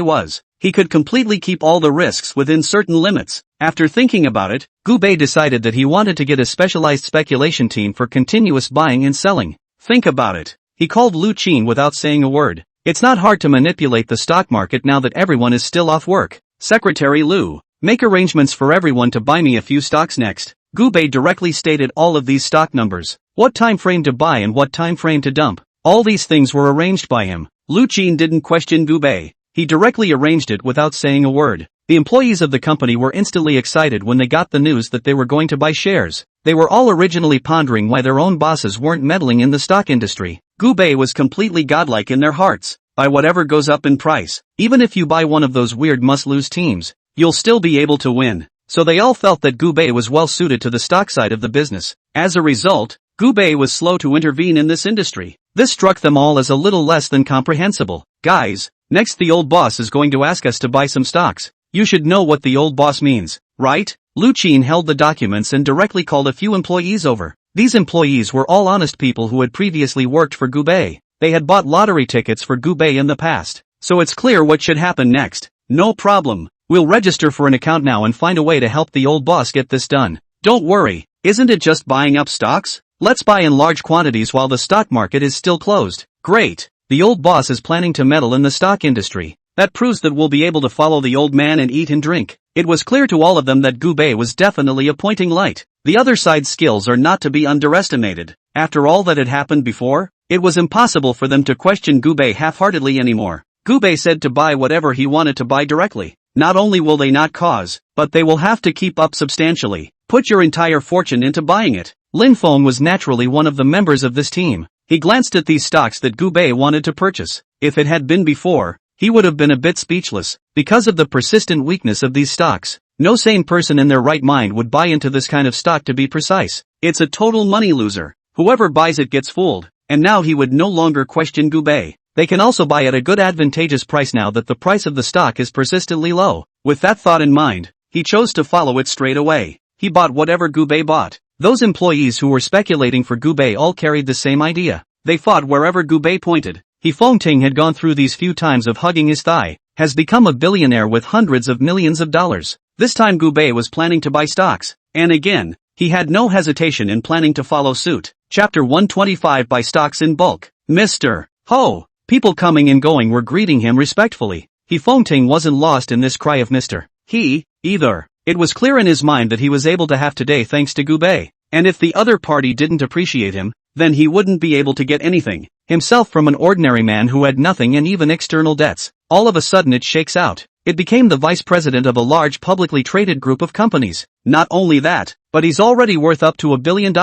was? He could completely keep all the risks within certain limits. After thinking about it, Gu-bei decided that he wanted to get a specialized speculation team for continuous buying and selling. Think about it. He called Lu Qin without saying a word. It's not hard to manipulate the stock market now that everyone is still off work. Secretary Lu, make arrangements for everyone to buy me a few stocks next. Gu-bei directly stated all of these stock numbers, what time frame to buy and what time frame to dump. All these things were arranged by him. Lu Qin didn't question Gu-bei. He directly arranged it without saying a word. The employees of the company were instantly excited when they got the news that they were going to buy shares. They were all originally pondering why their own bosses weren't meddling in the stock industry. Gu-bei was completely godlike in their hearts. Buy whatever goes up in price. Even if you buy one of those weird must-lose teams, you'll still be able to win. So they all felt that Gu-bei was well suited to the stock side of the business. As a result, Gu-bei was slow to intervene in this industry. This struck them all as a little less than comprehensible. Guys, next the old boss is going to ask us to buy some stocks. You should know what the old boss means, right? Lu Qin held the documents and directly called a few employees over. These employees were all honest people who had previously worked for Gu-bei. They had bought lottery tickets for Gu-bei in the past. So it's clear what should happen next. No problem. We'll register for an account now and find a way to help the old boss get this done. Don't worry, isn't it just buying up stocks? Let's buy in large quantities while the stock market is still closed. Great. The old boss is planning to meddle in the stock industry. That proves that we'll be able to follow the old man and eat and drink. It was clear to all of them that Gu-bei was definitely a pointing light. The other side's skills are not to be underestimated. After all that had happened before, it was impossible for them to question Gu-bei half-heartedly anymore. Gu-bei said to buy whatever he wanted to buy directly. Not only will they not cause, but they will have to keep up substantially. Put your entire fortune into buying it. Lin Feng was naturally one of the members of this team. He glanced at these stocks that Gu-bei wanted to purchase. If it had been before, he would have been a bit speechless. Because of the persistent weakness of these stocks, no sane person in their right mind would buy into this kind of stock, to be precise. It's a total money loser. Whoever buys it gets fooled. And now he would no longer question Gu-bei. They can also buy at a good advantageous price now that the price of the stock is persistently low. With that thought in mind, he chose to follow it straight away. He bought whatever Gu-bei bought. Those employees who were speculating for Gu-bei all carried the same idea. They fought wherever Gu-bei pointed. He Fengting had gone through these few times of hugging his thigh, has become a billionaire with hundreds of millions of dollars. This time Gu-bei was planning to buy stocks, and again, he had no hesitation in planning to follow suit. Chapter 125 Buy stocks in bulk. Mr. Ho! People coming and going were greeting him respectfully. He Fengting wasn't lost in this cry of Mr. He, either. It was clear in his mind that he was able to have today thanks to Gubei. And if the other party didn't appreciate him, then he wouldn't be able to get anything himself from an ordinary man who had nothing and even external debts. All of a sudden it shakes out. It became the vice president of a large publicly traded group of companies. Not only that, but he's already worth up to $1 billion.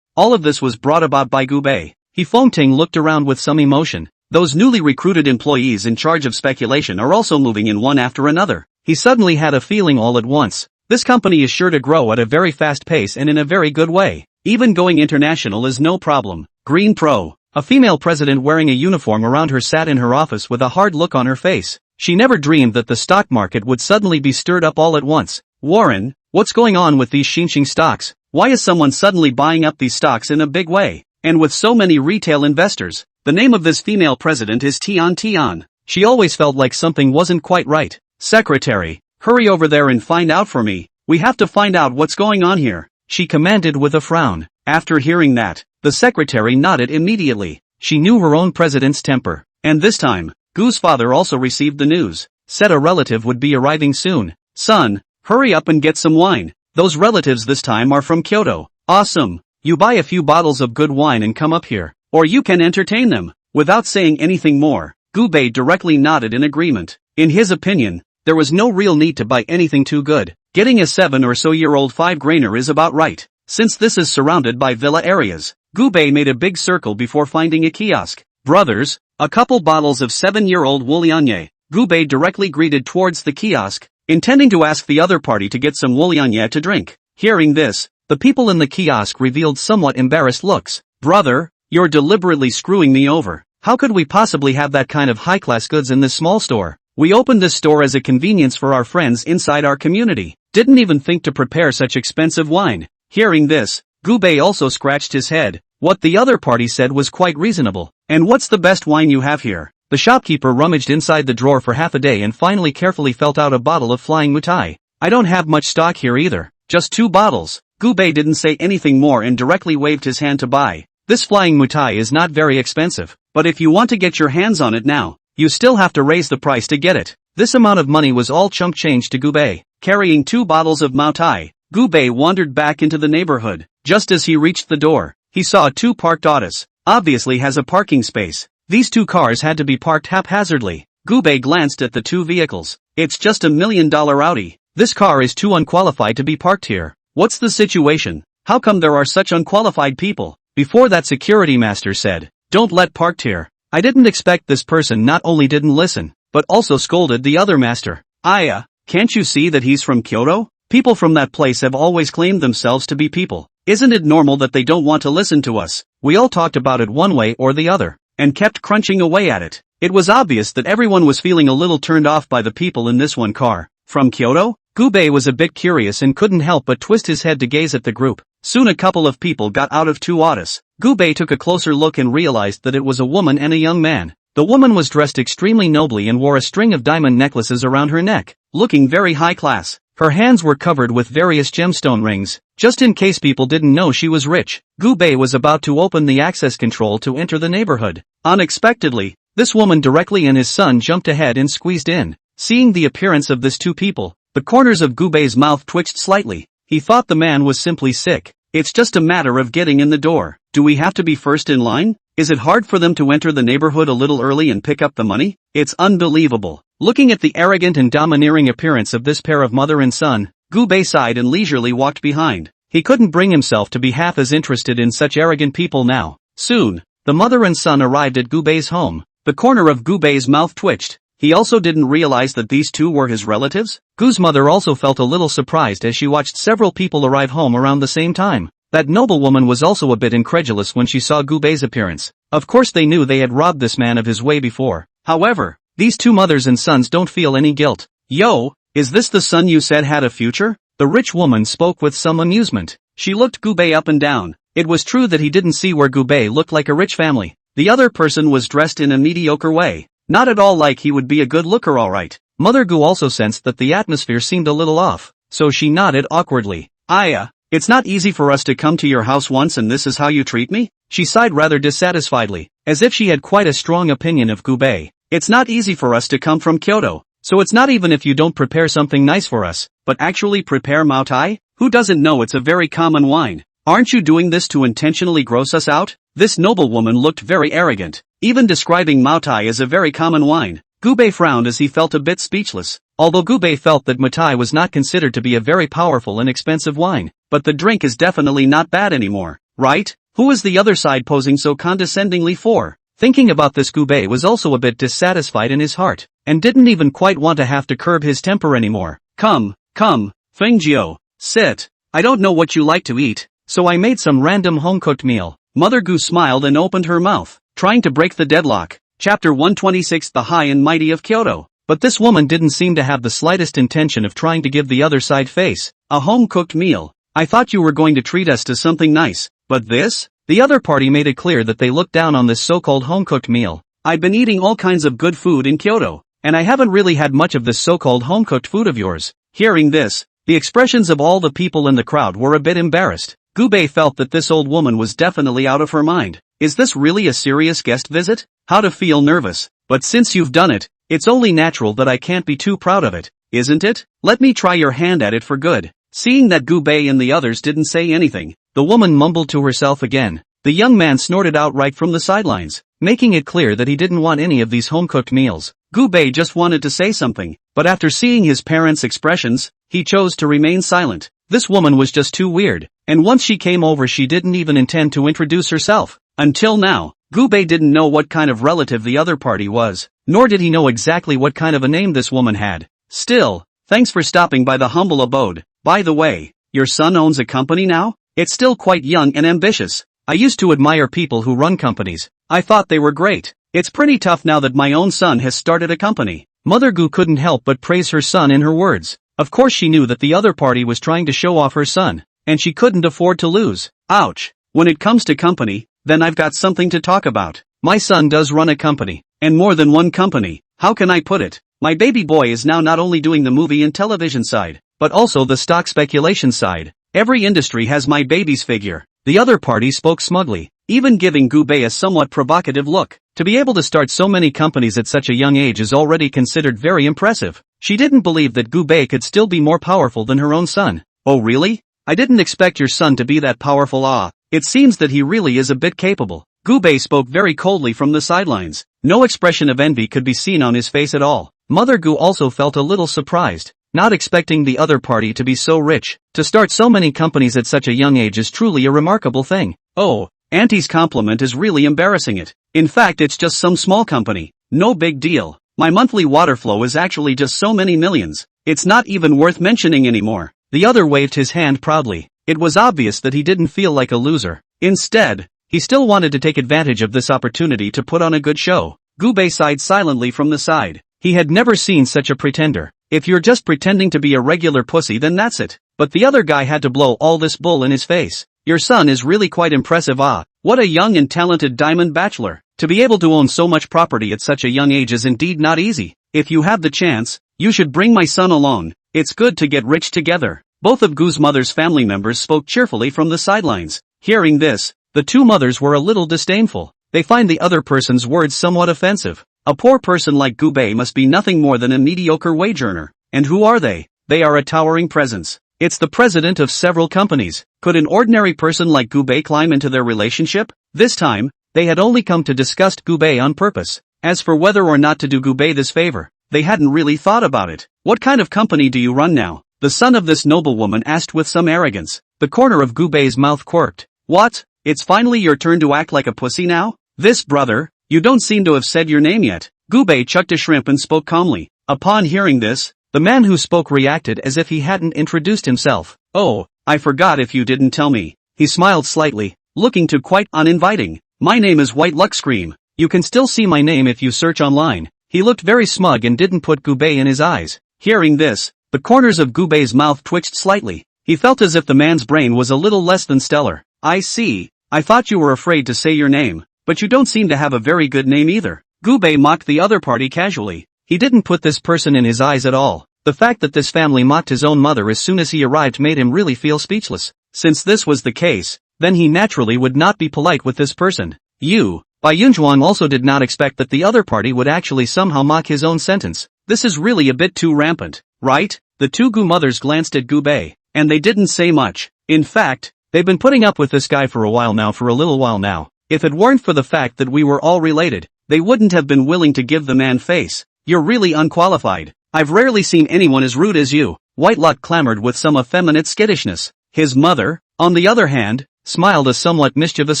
All of this was brought about by Gubei. He Fengting looked around with some emotion. Those newly recruited employees in charge of speculation are also moving in one after another. He suddenly had a feeling all at once. This company is sure to grow at a very fast pace and in a very good way. Even going international is no problem. Green Pro. A female president wearing a uniform around her sat in her office with a hard look on her face. She never dreamed that the stock market would suddenly be stirred up all at once. Warren, what's going on with these Xinjiang stocks? Why is someone suddenly buying up these stocks in a big way? And with so many retail investors? The name of this female president is Tian Tian. She always felt like something wasn't quite right. Secretary, hurry over there and find out for me. We have to find out what's going on here, she commanded with a frown. After hearing that, the secretary nodded immediately. She knew her own president's temper. And this time, Gu's father also received the news. Said a relative would be arriving soon. Son, hurry up and get some wine. Those relatives this time are from Kyoto. Awesome. You buy a few bottles of good wine and come up here. Or you can entertain them. Without saying anything more, Gubei directly nodded in agreement. In his opinion, there was no real need to buy anything too good. Getting a 7 or so year old 5-grainer is about right. Since this is surrounded by villa areas, Gubei made a big circle before finding a kiosk. Brothers, a couple bottles of 7-year-old Wulianye. Gubei directly greeted towards the kiosk, intending to ask the other party to get some Wulianye to drink. Hearing this, the people in the kiosk revealed somewhat embarrassed looks. Brother, you're deliberately screwing me over. How could we possibly have that kind of high-class goods in this small store? We opened this store as a convenience for our friends inside our community. Didn't even think to prepare such expensive wine. Hearing this, Gubei also scratched his head. What the other party said was quite reasonable. And what's the best wine you have here? The shopkeeper rummaged inside the drawer for half a day and finally carefully felt out a bottle of Flying Mutai. I don't have much stock here either. Just 2 bottles. Gubei didn't say anything more and directly waved his hand to buy. This Flying Mutai is not very expensive. But if you want to get your hands on it now, you still have to raise the price to get it. This amount of money was all chump change to Gubei. Carrying 2 bottles of Mutai, Gubei wandered back into the neighborhood. Just as he reached the door, he saw 2 parked autos. Obviously has a parking space. These 2 cars had to be parked haphazardly. Gubei glanced at the 2 vehicles. It's just $1 million Audi. This car is too unqualified to be parked here. What's the situation? How come there are such unqualified people? Before that, security master said, "Don't let parked here." I didn't expect this person not only didn't listen, but also scolded the other master. Aya, can't you see that he's from Kyoto? People from that place have always claimed themselves to be people. Isn't it normal that they don't want to listen to us? We all talked about it one way or the other, and kept crunching away at it. It was obvious that everyone was feeling a little turned off by the people in this one car. From Kyoto? Gubei was a bit curious and couldn't help but twist his head to gaze at the group. Soon a couple of people got out of 2 autos. Gubei took a closer look and realized that it was a woman and a young man. The woman was dressed extremely nobly and wore a string of diamond necklaces around her neck, looking very high class. Her hands were covered with various gemstone rings, just in case people didn't know she was rich. Gubei was about to open the access control to enter the neighborhood. Unexpectedly, this woman directly and his son jumped ahead and squeezed in. Seeing the appearance of these 2 people, the corners of Gubei's mouth twitched slightly. He thought the man was simply sick. It's just a matter of getting in the door. Do we have to be first in line? Is it hard for them to enter the neighborhood a little early and pick up the money? It's unbelievable. Looking at the arrogant and domineering appearance of this pair of mother and son, Gubei sighed and leisurely walked behind. He couldn't bring himself to be half as interested in such arrogant people now. Soon, the mother and son arrived at Gubei's home. The corner of Gubei's mouth twitched. He also didn't realize that these 2 were his relatives. Gu's mother also felt a little surprised as she watched several people arrive home around the same time. That noblewoman was also a bit incredulous when she saw Gubei's appearance. Of course they knew they had robbed this man of his way before. However, these 2 mothers and sons don't feel any guilt. Yo, is this the son you said had a future? The rich woman spoke with some amusement. She looked Gubei up and down. It was true that he didn't see where Gubei looked like a rich family. The other person was dressed in a mediocre way. Not at all like he would be a good looker, alright. Mother Gu also sensed that the atmosphere seemed a little off, so she nodded awkwardly. Aya, It's not easy for us to come to your house once and this is how you treat me? She sighed rather dissatisfiedly, as if she had quite a strong opinion of Gubei. It's not easy for us to come from Kyoto, so it's not even if you don't prepare something nice for us, but actually prepare Mao Tai? Who doesn't know it's a very common wine? Aren't you doing this to intentionally gross us out? This noblewoman looked very arrogant, even describing Mao Tai as a very common wine. Gubei frowned as he felt a bit speechless, although Gubei felt that Mao Tai was not considered to be a very powerful and expensive wine, but the drink is definitely not bad anymore, right? Who is the other side posing so condescendingly for? Thinking about this, Gubei was also a bit dissatisfied in his heart, and didn't even quite want to have to curb his temper anymore. Come, Feng Jiao, sit. I don't know what you like to eat, so I made some random home-cooked meal. Mother Gu smiled and opened her mouth, trying to break the deadlock. Chapter 126, The High and Mighty of Kyoto. But this woman didn't seem to have the slightest intention of trying to give the other side face. A home-cooked meal. I thought you were going to treat us to something nice, but this? The other party made it clear that they looked down on this so-called home-cooked meal. I've been eating all kinds of good food in Kyoto, and I haven't really had much of this so-called home-cooked food of yours. Hearing this, the expressions of all the people in the crowd were a bit embarrassed. Gubei felt that this old woman was definitely out of her mind. Is this really a serious guest visit? How to feel nervous? But since you've done it, it's only natural that I can't be too proud of it, isn't it? Let me try your hand at it for good. Seeing that Gubei and the others didn't say anything, the woman mumbled to herself again. The young man snorted outright from the sidelines, making it clear that he didn't want any of these home-cooked meals. Gubei just wanted to say something, but after seeing his parents' expressions, he chose to remain silent. This woman was just too weird, and once she came over she didn't even intend to introduce herself. Until now, Gubei didn't know what kind of relative the other party was, nor did he know exactly what kind of a name this woman had. Still, thanks for stopping by the humble abode. By the way, your son owns a company now? It's still quite young and ambitious. I used to admire people who run companies. I thought they were great. It's pretty tough now that my own son has started a company. Mother Gu couldn't help but praise her son in her words. Of course she knew that the other party was trying to show off her son, and she couldn't afford to lose. Ouch. When it comes to company, then I've got something to talk about. My son does run a company, and more than one company. How can I put it? My baby boy is now not only doing the movie and television side, but also the stock speculation side. Every industry has my baby's figure. The other party spoke smugly, even giving Gubei a somewhat provocative look. To be able to start so many companies at such a young age is already considered very impressive. She didn't believe that Gubei could still be more powerful than her own son. Oh really? I didn't expect your son to be that powerful. It seems that he really is a bit capable. Gubei spoke very coldly from the sidelines. No expression of envy could be seen on his face at all. Mother Gu also felt a little surprised, not expecting the other party to be so rich. To start so many companies at such a young age is truly a remarkable thing. Oh, Auntie's compliment is really embarrassing it. In fact, it's just some small company. No big deal. My monthly water flow is actually just so many millions. It's not even worth mentioning anymore. The other waved his hand proudly. It was obvious that he didn't feel like a loser. Instead, he still wanted to take advantage of this opportunity to put on a good show. Gubei sighed silently from the side. He had never seen such a pretender. If you're just pretending to be a regular pussy then that's it. But the other guy had to blow all this bull in his face. Your son is really quite impressive. What a young and talented diamond bachelor. To be able to own so much property at such a young age is indeed not easy. If you have the chance, you should bring my son along. It's good to get rich together. Both of Gu's mother's family members spoke cheerfully from the sidelines. Hearing this, the two mothers were a little disdainful. They find the other person's words somewhat offensive. A poor person like Gubei must be nothing more than a mediocre wage earner. And who are they? They are a towering presence. It's the president of several companies. Could an ordinary person like Gubei climb into their relationship? This time, they had only come to discuss Gubei on purpose. As for whether or not to do Gubei this favor, they hadn't really thought about it. What kind of company do you run now? The son of this noblewoman asked with some arrogance. The corner of Gubei's mouth quirked. What? It's finally your turn to act like a pussy now? This brother? You don't seem to have said your name yet. Gubei chucked a shrimp and spoke calmly. Upon hearing this, the man who spoke reacted as if he hadn't introduced himself. Oh, I forgot if you didn't tell me. He smiled slightly, looking too quite uninviting. My name is White Luckscream. You can still see my name if you search online. He looked very smug and didn't put Gubei in his eyes. Hearing this, the corners of Gubei's mouth twitched slightly. He felt as if the man's brain was a little less than stellar. I see. I thought you were afraid to say your name, but you don't seem to have a very good name either. Gubei mocked the other party casually. He didn't put this person in his eyes at all. The fact that this family mocked his own mother as soon as he arrived made him really feel speechless. since this was the case, then he naturally would not be polite with this person. Bai Yunzhuang also did not expect that the other party would actually somehow mock his own sentence. This is really a bit too rampant, right? The two Gu mothers glanced at Gu Bei, and they didn't say much. In fact, they've been putting up with this guy for a little while now. If it weren't for the fact that we were all related, they wouldn't have been willing to give the man face. You're really unqualified. I've rarely seen anyone as rude as you. Whitelock clamored with some effeminate skittishness. His mother, on the other hand, smiled a somewhat mischievous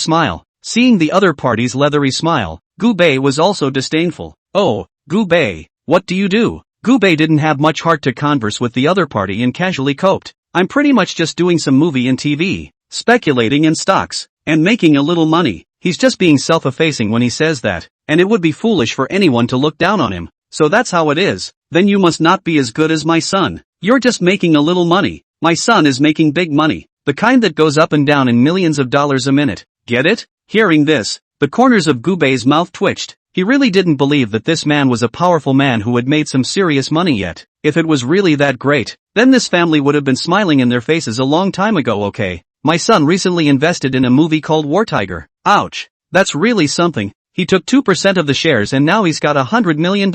smile. Seeing the other party's leathery smile, Gu Bei was also disdainful. Oh, Gu Bei, what do you do? Gu Bei didn't have much heart to converse with the other party and casually coped. I'm pretty much just doing some movie and TV, speculating in stocks, and making a little money. He's just being self-effacing when he says that, and it would be foolish for anyone to look down on him. So that's how it is. Then you must not be as good as my son. You're just making a little money. My son is making big money. The kind that goes up and down in millions of dollars a minute. Get it? Hearing this, the corners of Gu Bei's mouth twitched. He really didn't believe that this man was a powerful man who had made some serious money yet. If it was really that great, then this family would have been smiling in their faces a long time ago. Okay, my son recently invested in a movie called War Tiger. Ouch. That's really something. He took 2% of the shares and now he's got $100 million.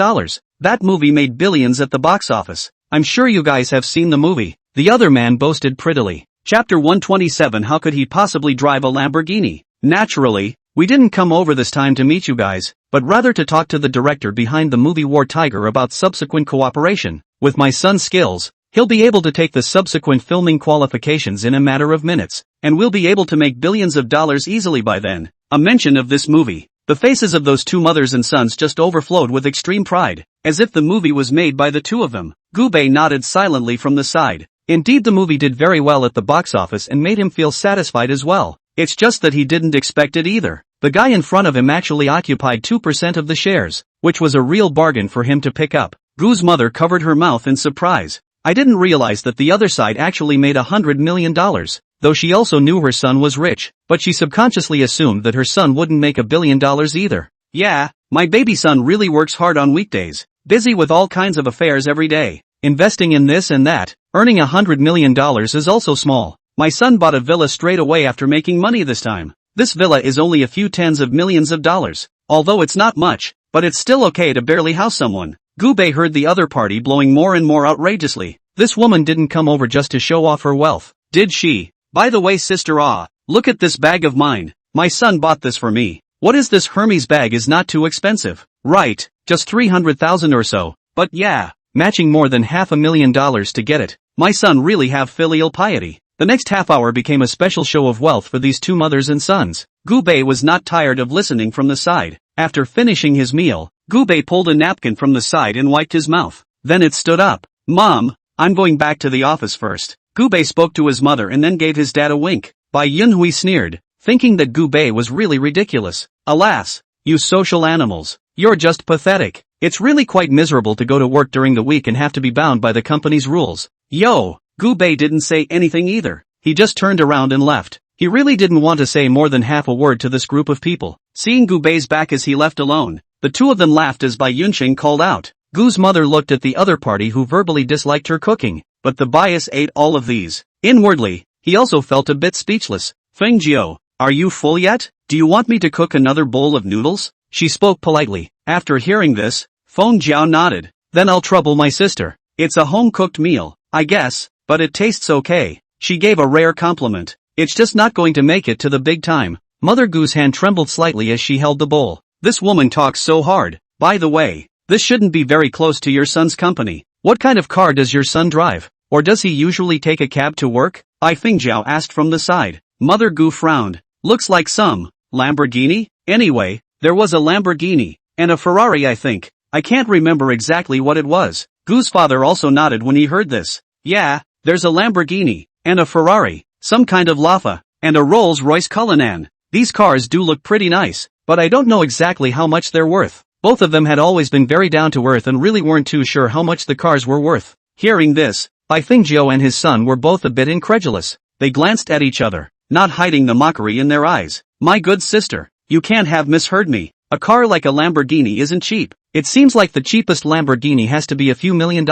That movie made billions at the box office. I'm sure you guys have seen the movie. The other man boasted prettily. Chapter 127. How could he possibly drive a Lamborghini? Naturally, we didn't come over this time to meet you guys, but rather to talk to the director behind the movie War Tiger about subsequent cooperation. With my son's skills, he'll be able to take the subsequent filming qualifications in a matter of minutes, and we'll be able to make billions of dollars easily by then. A mention of this movie. The faces of those two mothers and sons just overflowed with extreme pride, as if the movie was made by the two of them. Gu Bei nodded silently from the side. Indeed, the movie did very well at the box office and made him feel satisfied as well. It's just that he didn't expect it either. The guy in front of him actually occupied 2% of the shares, which was a real bargain for him to pick up. Gu's mother covered her mouth in surprise. I didn't realize that the other side actually made $100 million, though she also knew her son was rich, but she subconsciously assumed that her son wouldn't make $1 billion either. Yeah, my baby son really works hard on weekdays, busy with all kinds of affairs every day, investing in this and that. Earning $100 million is also small. My son bought a villa straight away after making money this time. This villa is only a few tens of millions of dollars. Although it's not much, but it's still okay to barely house someone. Gu Bei heard the other party blowing more and more outrageously. This woman didn't come over just to show off her wealth, did she? By the way, sister, look at this bag of mine. My son bought this for me. What is this? Hermes bag is not too expensive. Right, just 300,000 or so. But yeah, matching more than $500,000 to get it. My son really have filial piety. The next half hour became a special show of wealth for these two mothers and sons. Gu Bei was not tired of listening from the side. After finishing his meal, Gu Bei pulled a napkin from the side and wiped his mouth. Then it stood up. Mom, I'm going back to the office first. Gu Bei spoke to his mother and then gave his dad a wink. Bai Yunhui sneered, thinking that Gu Bei was really ridiculous. Alas, you social animals, you're just pathetic. It's really quite miserable to go to work during the week and have to be bound by the company's rules. Yo! Gu Bei didn't say anything either. He just turned around and left. He really didn't want to say more than half a word to this group of people. Seeing Gu Bei's back as he left alone, the two of them laughed as Bai Yunxing called out. Gu's mother looked at the other party who verbally disliked her cooking, but the bias ate all of these. Inwardly, he also felt a bit speechless. Feng Jiao, are you full yet? Do you want me to cook another bowl of noodles? She spoke politely. After hearing this, Feng Jiao nodded. Then I'll trouble my sister. It's a home-cooked meal, I guess, but it tastes okay. She gave a rare compliment. It's just not going to make it to the big time. Mother Gu's hand trembled slightly as she held the bowl. This woman talks so hard. By the way, this shouldn't be very close to your son's company. What kind of car does your son drive? Or does he usually take a cab to work? Feng Jiao asked from the side. Mother Gu frowned. Looks like some Lamborghini? Anyway, there was a Lamborghini, and a Ferrari I think. I can't remember exactly what it was. Gu's father also nodded when he heard this. Yeah, there's a Lamborghini, and a Ferrari, some kind of Laffa, and a Rolls-Royce Cullinan. These cars do look pretty nice, but I don't know exactly how much they're worth. Both of them had always been very down to earth and really weren't too sure how much the cars were worth. Hearing this, Feng Jiao and his son were both a bit incredulous. They glanced at each other, not hiding the mockery in their eyes. My good sister, you can't have misheard me. A car like a Lamborghini isn't cheap. It seems like the cheapest Lamborghini has to be a few $1 million,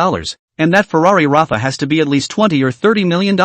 and that Ferrari Rafa has to be at least $20 or $30 million.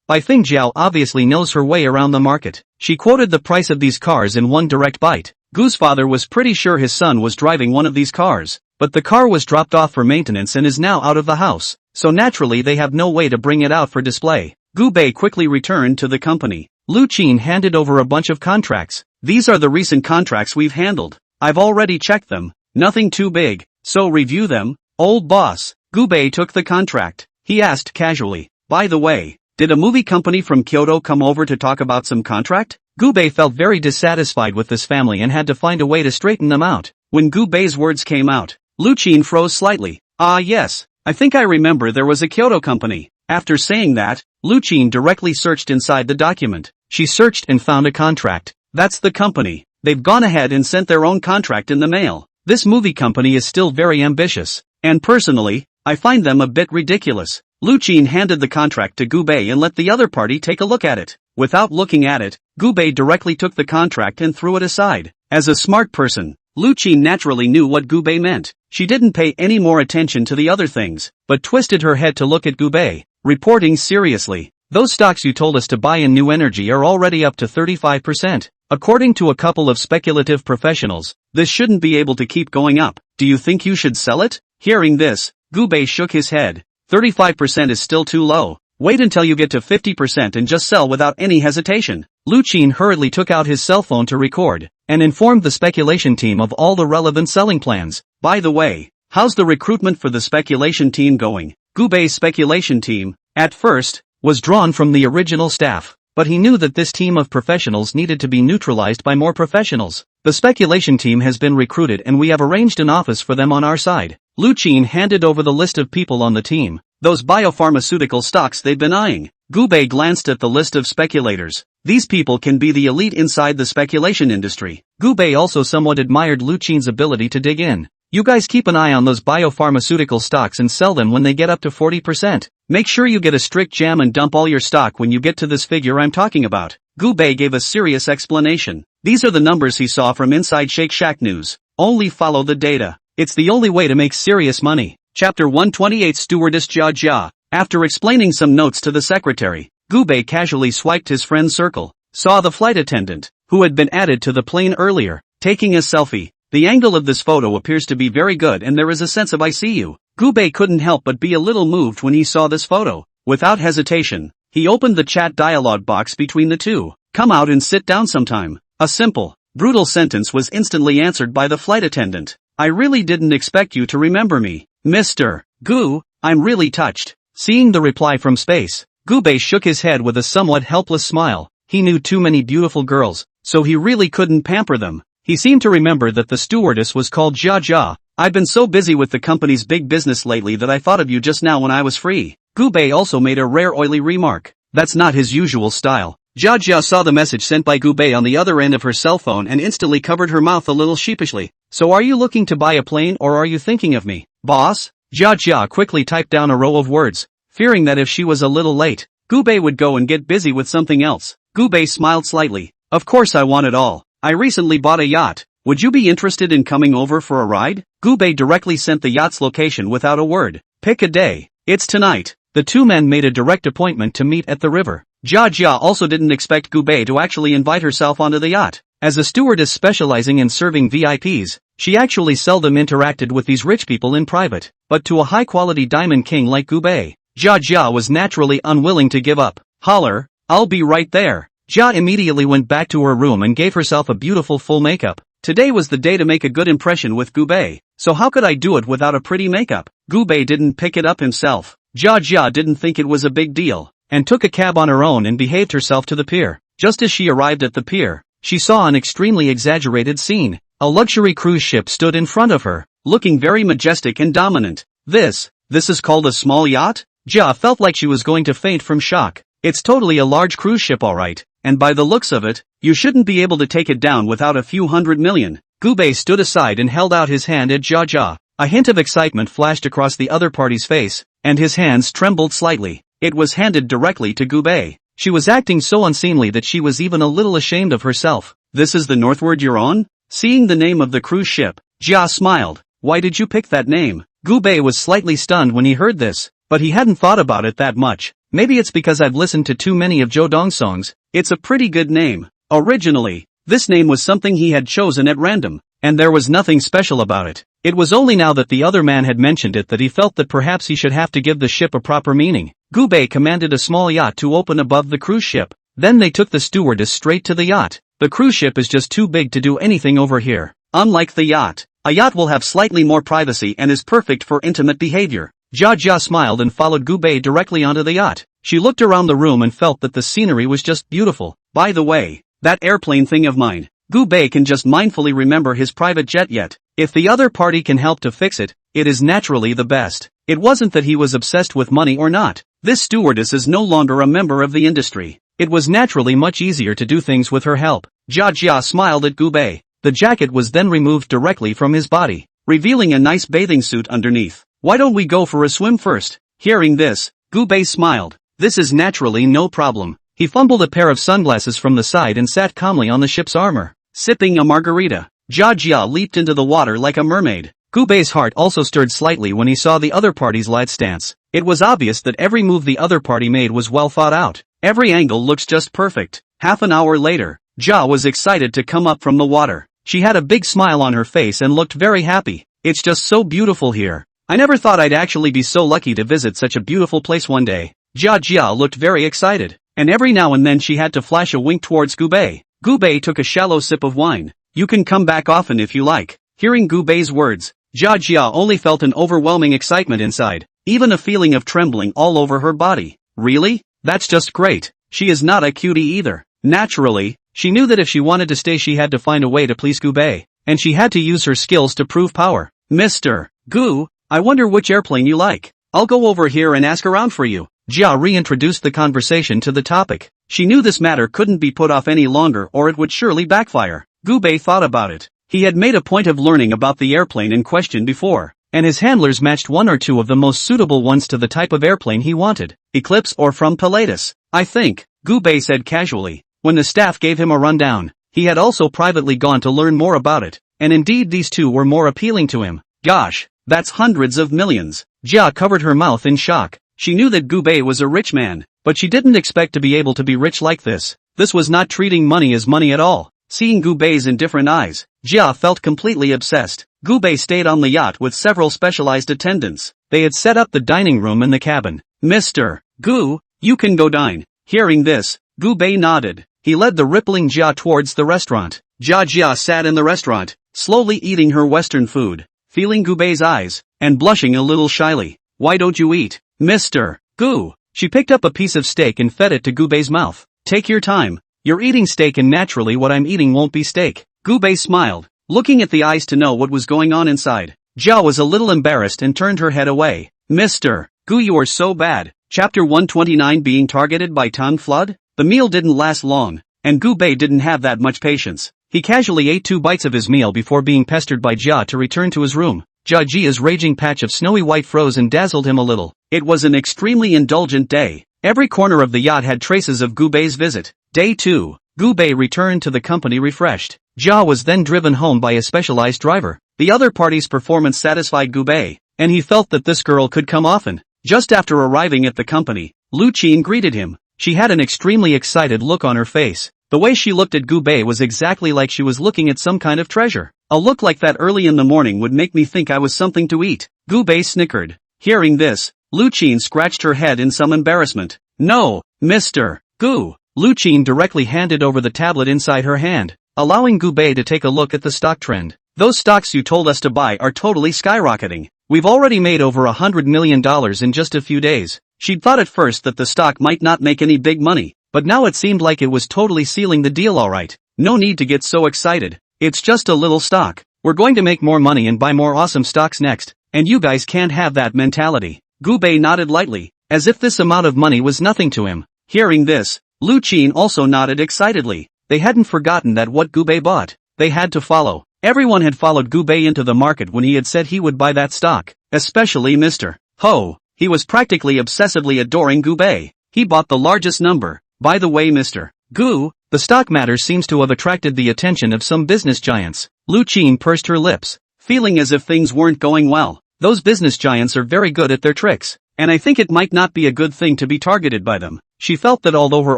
Bai Fing Jiao obviously knows her way around the market. She quoted the price of these cars in one direct bite. Gu's father was pretty sure his son was driving one of these cars, but the car was dropped off for maintenance and is now out of the house, so naturally they have no way to bring it out for display. Gu Bei quickly returned to the company. Lu Qin handed over a bunch of contracts. These are the recent contracts we've handled. I've already checked them. Nothing too big, so review them, old boss. Gu Bei took the contract. He asked casually, by the way, did a movie company from Kyoto come over to talk about some contract? Gu Bei felt very dissatisfied with this family and had to find a way to straighten them out. When Gu Bei's words came out, Lu Qin froze slightly. Ah yes, I think I remember there was a Kyoto company. After saying that, Lu Qin directly searched inside the document. She searched and found a contract. That's the company. They've gone ahead and sent their own contract in the mail. This movie company is still very ambitious, and personally, I find them a bit ridiculous. Lu Qin handed the contract to Gu Bei and let the other party take a look at it. Without looking at it, Gu Bei directly took the contract and threw it aside. As a smart person, Lu Qin naturally knew what Gu Bei meant. She didn't pay any more attention to the other things, but twisted her head to look at Gu Bei, reporting seriously. Those stocks you told us to buy in New Energy are already up to 35%. According to a couple of speculative professionals, this shouldn't be able to keep going up. Do you think you should sell it? Hearing this, Gu Bei shook his head. 35% is still too low. Wait until you get to 50% and just sell without any hesitation. Lu Qin hurriedly took out his cell phone to record, and informed the speculation team of all the relevant selling plans. By the way, how's the recruitment for the speculation team going? Gu Bei's speculation team, at first, was drawn from the original staff, but he knew that this team of professionals needed to be neutralized by more professionals. The speculation team has been recruited and we have arranged an office for them on our side. Lu Qin handed over the list of people on the team, those biopharmaceutical stocks they'd been eyeing. Gu Bei glanced at the list of speculators. These people can be the elite inside the speculation industry. Gu Bei also somewhat admired Lu Qin's ability to dig in. You guys keep an eye on those biopharmaceutical stocks and sell them when they get up to 40%. Make sure you get a strict jam and dump all your stock when you get to this figure I'm talking about. Gu Bei gave a serious explanation. These are the numbers he saw from inside Shake Shack News. Only follow the data. It's the only way to make serious money. Chapter 128 Stewardess Jia Jia. After explaining some notes to the secretary, Gu Bei casually swiped his friend's circle, saw the flight attendant, who had been added to the plane earlier, taking a selfie. The angle of this photo appears to be very good and there is a sense of I see you. Gu Bei couldn't help but be a little moved when he saw this photo. Without hesitation, he opened the chat dialogue box between the two. Come out and sit down sometime. A simple, brutal sentence was instantly answered by the flight attendant. I really didn't expect you to remember me. Mr. Gu, I'm really touched. Seeing the reply from space, Gu Bei shook his head with a somewhat helpless smile. He knew too many beautiful girls, so he really couldn't pamper them. He seemed to remember that the stewardess was called Jia Jia. I've been so busy with the company's big business lately that I thought of you just now when I was free. Gu Bei also made a rare oily remark. That's not his usual style. Jia Jia saw the message sent by Gu Bei on the other end of her cell phone and instantly covered her mouth a little sheepishly. So are you looking to buy a plane or are you thinking of me, boss? Jia Jia quickly typed down a row of words, fearing that if she was a little late, Gu Bei would go and get busy with something else. Gu Bei smiled slightly. Of course I want it all. I recently bought a yacht. Would you be interested in coming over for a ride? Gu Bei directly sent the yacht's location without a word. Pick a day. It's tonight. The two men made a direct appointment to meet at the river. Jia Jia also didn't expect Gu Bei to actually invite herself onto the yacht. As a stewardess specializing in serving VIPs, she actually seldom interacted with these rich people in private. But to a high-quality diamond king like Gu Bei, Jia Jia was naturally unwilling to give up. Holler, I'll be right there. Jia immediately went back to her room and gave herself a beautiful full makeup. Today was the day to make a good impression with Gu Bei, so how could I do it without a pretty makeup? Gu Bei didn't pick it up himself. Jia Jia didn't think it was a big deal, and took a cab on her own and behaved herself to the pier. Just as she arrived at the pier, she saw an extremely exaggerated scene. A luxury cruise ship stood in front of her, looking very majestic and dominant. This is called a small yacht? Jia felt like she was going to faint from shock. It's totally a large cruise ship alright, and by the looks of it, you shouldn't be able to take it down without a few $100 million. Gu Bei stood aside and held out his hand at Jia Jia. A hint of excitement flashed across the other party's face, and his hands trembled slightly. It was handed directly to Gu Bei. She was acting so unseemly that she was even a little ashamed of herself. This is the Northward you're on? Seeing the name of the cruise ship, Jia smiled. Why did you pick that name? Gu Bei was slightly stunned when he heard this, but he hadn't thought about it that much. Maybe it's because I've listened to too many of Joe Dong's songs. It's a pretty good name. Originally, this name was something he had chosen at random, and there was nothing special about it. It was only now that the other man had mentioned it that he felt that perhaps he should have to give the ship a proper meaning. Gubei commanded a small yacht to open above the cruise ship. Then they took the stewardess straight to the yacht. The cruise ship is just too big to do anything over here. Unlike the yacht, a yacht will have slightly more privacy and is perfect for intimate behavior. Jia smiled and followed Gubei directly onto the yacht. She looked around the room and felt that the scenery was just beautiful. By the way, that airplane thing of mine, Gubei can just mindfully remember his private jet yet. If the other party can help to fix it, it is naturally the best. It wasn't that he was obsessed with money or not. This stewardess is no longer a member of the industry. It was naturally much easier to do things with her help. Jia smiled at Gubei. The jacket was then removed directly from his body, revealing a nice bathing suit underneath. Why don't we go for a swim first? Hearing this, Gubei smiled. This is naturally no problem. He fumbled a pair of sunglasses from the side and sat calmly on the ship's armor, sipping a margarita. Jia leaped into the water like a mermaid. Gubei's heart also stirred slightly when he saw the other party's light stance. It was obvious that every move the other party made was well thought out. Every angle looks just perfect. Half an hour later, Jia was excited to come up from the water. She had a big smile on her face and looked very happy. It's just so beautiful here. I never thought I'd actually be so lucky to visit such a beautiful place one day. Jia looked very excited, and every now and then she had to flash a wink towards Gubei. Gubei took a shallow sip of wine. You can come back often if you like. Hearing Gubei's words, Jia only felt an overwhelming excitement inside, even a feeling of trembling all over her body. Really? That's just great. She is not a cutie either. Naturally, she knew that if she wanted to stay she had to find a way to please Gubei, and she had to use her skills to prove power. Mr. Gu, I wonder which airplane you like. I'll go over here and ask around for you. Jia reintroduced the conversation to the topic. She knew this matter couldn't be put off any longer or it would surely backfire. Gubei thought about it. He had made a point of learning about the airplane in question before, and his handlers matched one or two of the most suitable ones to the type of airplane he wanted. Eclipse or from Pilatus, I think, Gubei said casually. When the staff gave him a rundown, he had also privately gone to learn more about it, and indeed these two were more appealing to him. Gosh, that's hundreds of millions. Jia covered her mouth in shock. She knew that Gubei was a rich man, but she didn't expect to be able to be rich like this. This was not treating money as money at all. Seeing Gubei's indifferent eyes, Jia felt completely obsessed. Gubei stayed on the yacht with several specialized attendants. They had set up the dining room in the cabin. Mr. Gu, you can go dine. Hearing this, Gubei nodded. He led the rippling Jia towards the restaurant. Jia sat in the restaurant, slowly eating her Western food, feeling Gubei's eyes, and blushing a little shyly. Why don't you eat, Mr. Gu? She picked up a piece of steak and fed it to Gubei's mouth. Take your time. You're eating steak and naturally what I'm eating won't be steak. Gubei smiled, looking at the eyes to know what was going on inside. Jia was a little embarrassed and turned her head away. Mr. Gu, you are so bad. Chapter 129 Being targeted by Tang Flood? The meal didn't last long, and Gubei didn't have that much patience. He casually ate 2 bites of his meal before being pestered by Jia to return to his room. Jia's raging patch of snowy white froze and dazzled him a little. It was an extremely indulgent day. Every corner of the yacht had traces of Gubei's visit. Day 2. Gubei returned to the company refreshed. Jia was then driven home by a specialized driver. The other party's performance satisfied Gubei, and he felt that this girl could come often. Just after arriving at the company, Lu Qin greeted him. She had an extremely excited look on her face. The way she looked at Gubei was exactly like she was looking at some kind of treasure. A look like that early in the morning would make me think I was something to eat. Gubei snickered. Hearing this, Lu Qin scratched her head in some embarrassment. No, Mr. Gu. Lu Qin directly handed over the tablet inside her hand, allowing Gubei to take a look at the stock trend. Those stocks you told us to buy are totally skyrocketing. We've already made over $100 million in just a few days. She'd thought at first that the stock might not make any big money, but now it seemed like it was totally sealing the deal alright. No need to get so excited. It's just a little stock. We're going to make more money and buy more awesome stocks next, and you guys can't have that mentality. Gubei nodded lightly, as if this amount of money was nothing to him. Hearing this, Lu Qin also nodded excitedly. They hadn't forgotten that what Gubei bought, they had to follow. Everyone had followed Gubei into the market when he had said he would buy that stock, especially Mr. Ho. He was practically obsessively adoring Gubei. He bought the largest number. By the way, Mr. Gu, the stock matter seems to have attracted the attention of some business giants. Lu Qin pursed her lips, feeling as if things weren't going well. Those business giants are very good at their tricks. and I think it might not be a good thing to be targeted by them. She felt that although her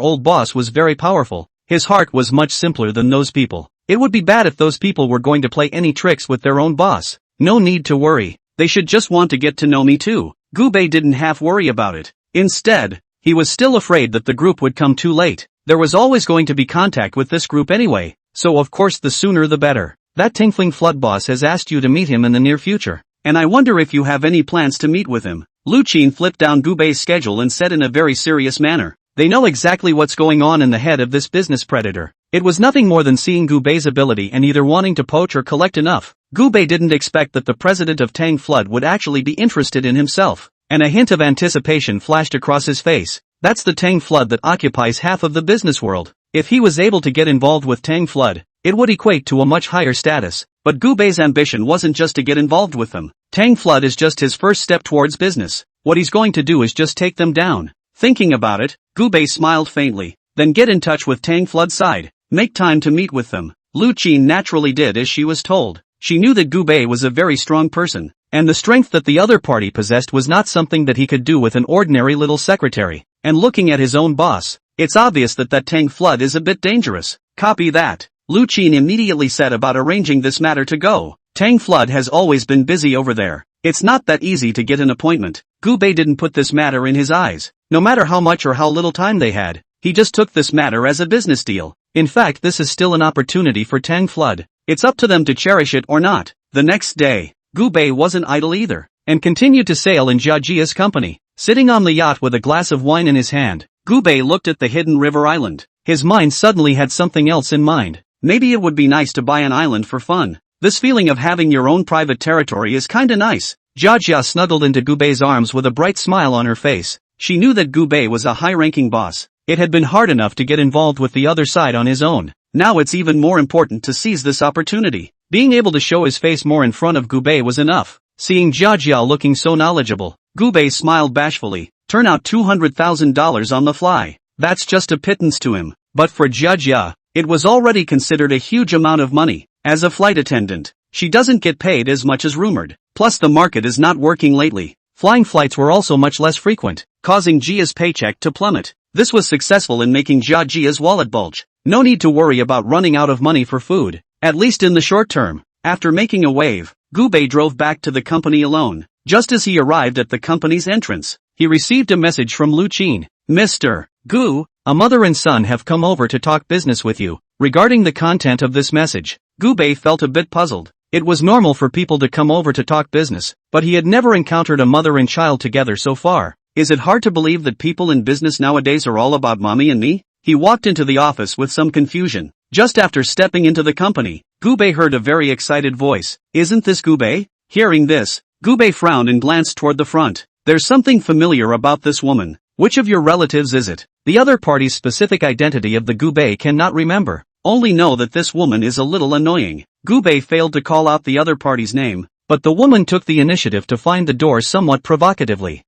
old boss was very powerful, his heart was much simpler than those people. It would be bad if those people were going to play any tricks with their own boss. No need to worry. They should just want to get to know me too. Gubei didn't half worry about it. Instead, he was still afraid that the group would come too late. There was always going to be contact with this group anyway, so of course the sooner the better. That tinkling flood boss has asked you to meet him in the near future, and I wonder if you have any plans to meet with him. Lu Qin flipped down Gubei's schedule and said in a very serious manner. They know exactly what's going on in the head of this business predator. It was nothing more than seeing Gubei's ability and either wanting to poach or collect enough. Gubei didn't expect that the president of Tang Flood would actually be interested in himself, and a hint of anticipation flashed across his face. That's the Tang Flood that occupies half of the business world. If he was able to get involved with Tang Flood, it would equate to a much higher status. But Gubei's ambition wasn't just to get involved with them. Tang Flood is just his first step towards business. What he's going to do is just take them down. Thinking about it, Gubei smiled faintly. Then get in touch with Tang Flood's side. Make time to meet with them. Lu Qin naturally did as she was told. She knew that Gubei was a very strong person, and the strength that the other party possessed was not something that he could do with an ordinary little secretary. And looking at his own boss, it's obvious that Tang Flood is a bit dangerous. Copy that. Lu Qin immediately set about arranging this matter to go. Tang Flood has always been busy over there. It's not that easy to get an appointment. Gubei didn't put this matter in his eyes. No matter how much or how little time they had, he just took this matter as a business deal. In fact, this is still an opportunity for Tang Flood. It's up to them to cherish it or not. The next day, Gubei wasn't idle either, and continued to sail in Jiajia's company. Sitting on the yacht with a glass of wine in his hand, Gubei looked at the hidden river island. His mind suddenly had something else in mind. Maybe it would be nice to buy an island for fun. This feeling of having your own private territory is kinda nice. Jiajia snuggled into Gubei's arms with a bright smile on her face. She knew that Gubei was a high-ranking boss. It had been hard enough to get involved with the other side on his own. Now it's even more important to seize this opportunity. Being able to show his face more in front of Gubei was enough. Seeing Jiajia looking so knowledgeable, Gubei smiled bashfully. Turn out $200,000 on the fly. That's just a pittance to him. But for Jiajia, it was already considered a huge amount of money. As a flight attendant, she doesn't get paid as much as rumored. Plus the market is not working lately. Flying flights were also much less frequent, causing Jia's paycheck to plummet. This was successful in making Jia's wallet bulge. No need to worry about running out of money for food, at least in the short term. After making a wave, Gubei drove back to the company alone. Just as he arrived at the company's entrance, he received a message from Lu Qin. Mr. Gu, a mother and son have come over to talk business with you. Regarding the content of this message, Gubei felt a bit puzzled. It was normal for people to come over to talk business, but he had never encountered a mother and child together so far. Is it hard to believe that people in business nowadays are all about mommy and me? He walked into the office with some confusion. Just after stepping into the company, Gubei heard a very excited voice. Isn't this Gubei? Hearing this, Gubei frowned and glanced toward the front. There's something familiar about this woman. Which of your relatives is it? The other party's specific identity of the Gubei cannot remember. Only know that this woman is a little annoying. Gubei failed to call out the other party's name, but the woman took the initiative to find the door somewhat provocatively.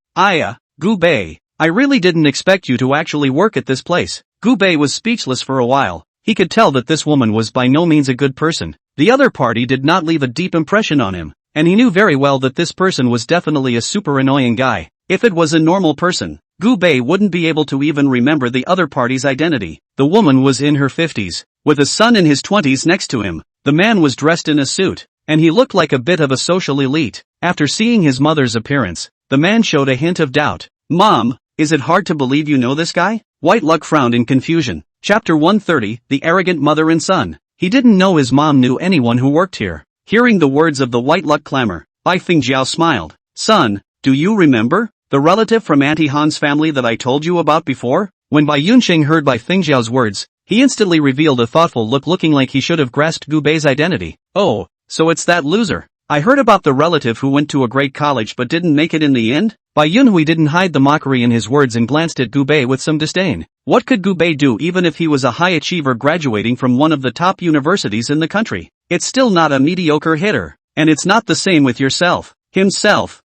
Gubei, I really didn't expect you to actually work at this place. Gubei was speechless for a while. He could tell that this woman was by no means a good person. The other party did not leave a deep impression on him, and he knew very well that this person was definitely a super annoying guy. If it was a normal person, Gubei wouldn't be able to even remember the other party's identity. The woman was in her 50s, with a son in his 20s next to him. The man was dressed in a suit, and he looked like a bit of a social elite. After seeing his mother's appearance, the man showed a hint of doubt. Mom, is it hard to believe you know this guy? White Luck frowned in confusion. Chapter 130, The Arrogant Mother and Son. He didn't know his mom knew anyone who worked here. Hearing the words of the White Luck clamor, Bai Fingjiao smiled. Son, do you remember? The relative from Auntie Han's family that I told you about before? When Bai Yunqing heard Bai Fingjiao's words, he instantly revealed a thoughtful look looking like he should have grasped Gubei's identity. Oh, so it's that loser. I heard about the relative who went to a great college but didn't make it in the end? Bai Yunhui didn't hide the mockery in his words and glanced at Gubei with some disdain. What could Gubei do even if he was a high achiever graduating from one of the top universities in the country? It's still not a mediocre hitter. And it's not the same with himself,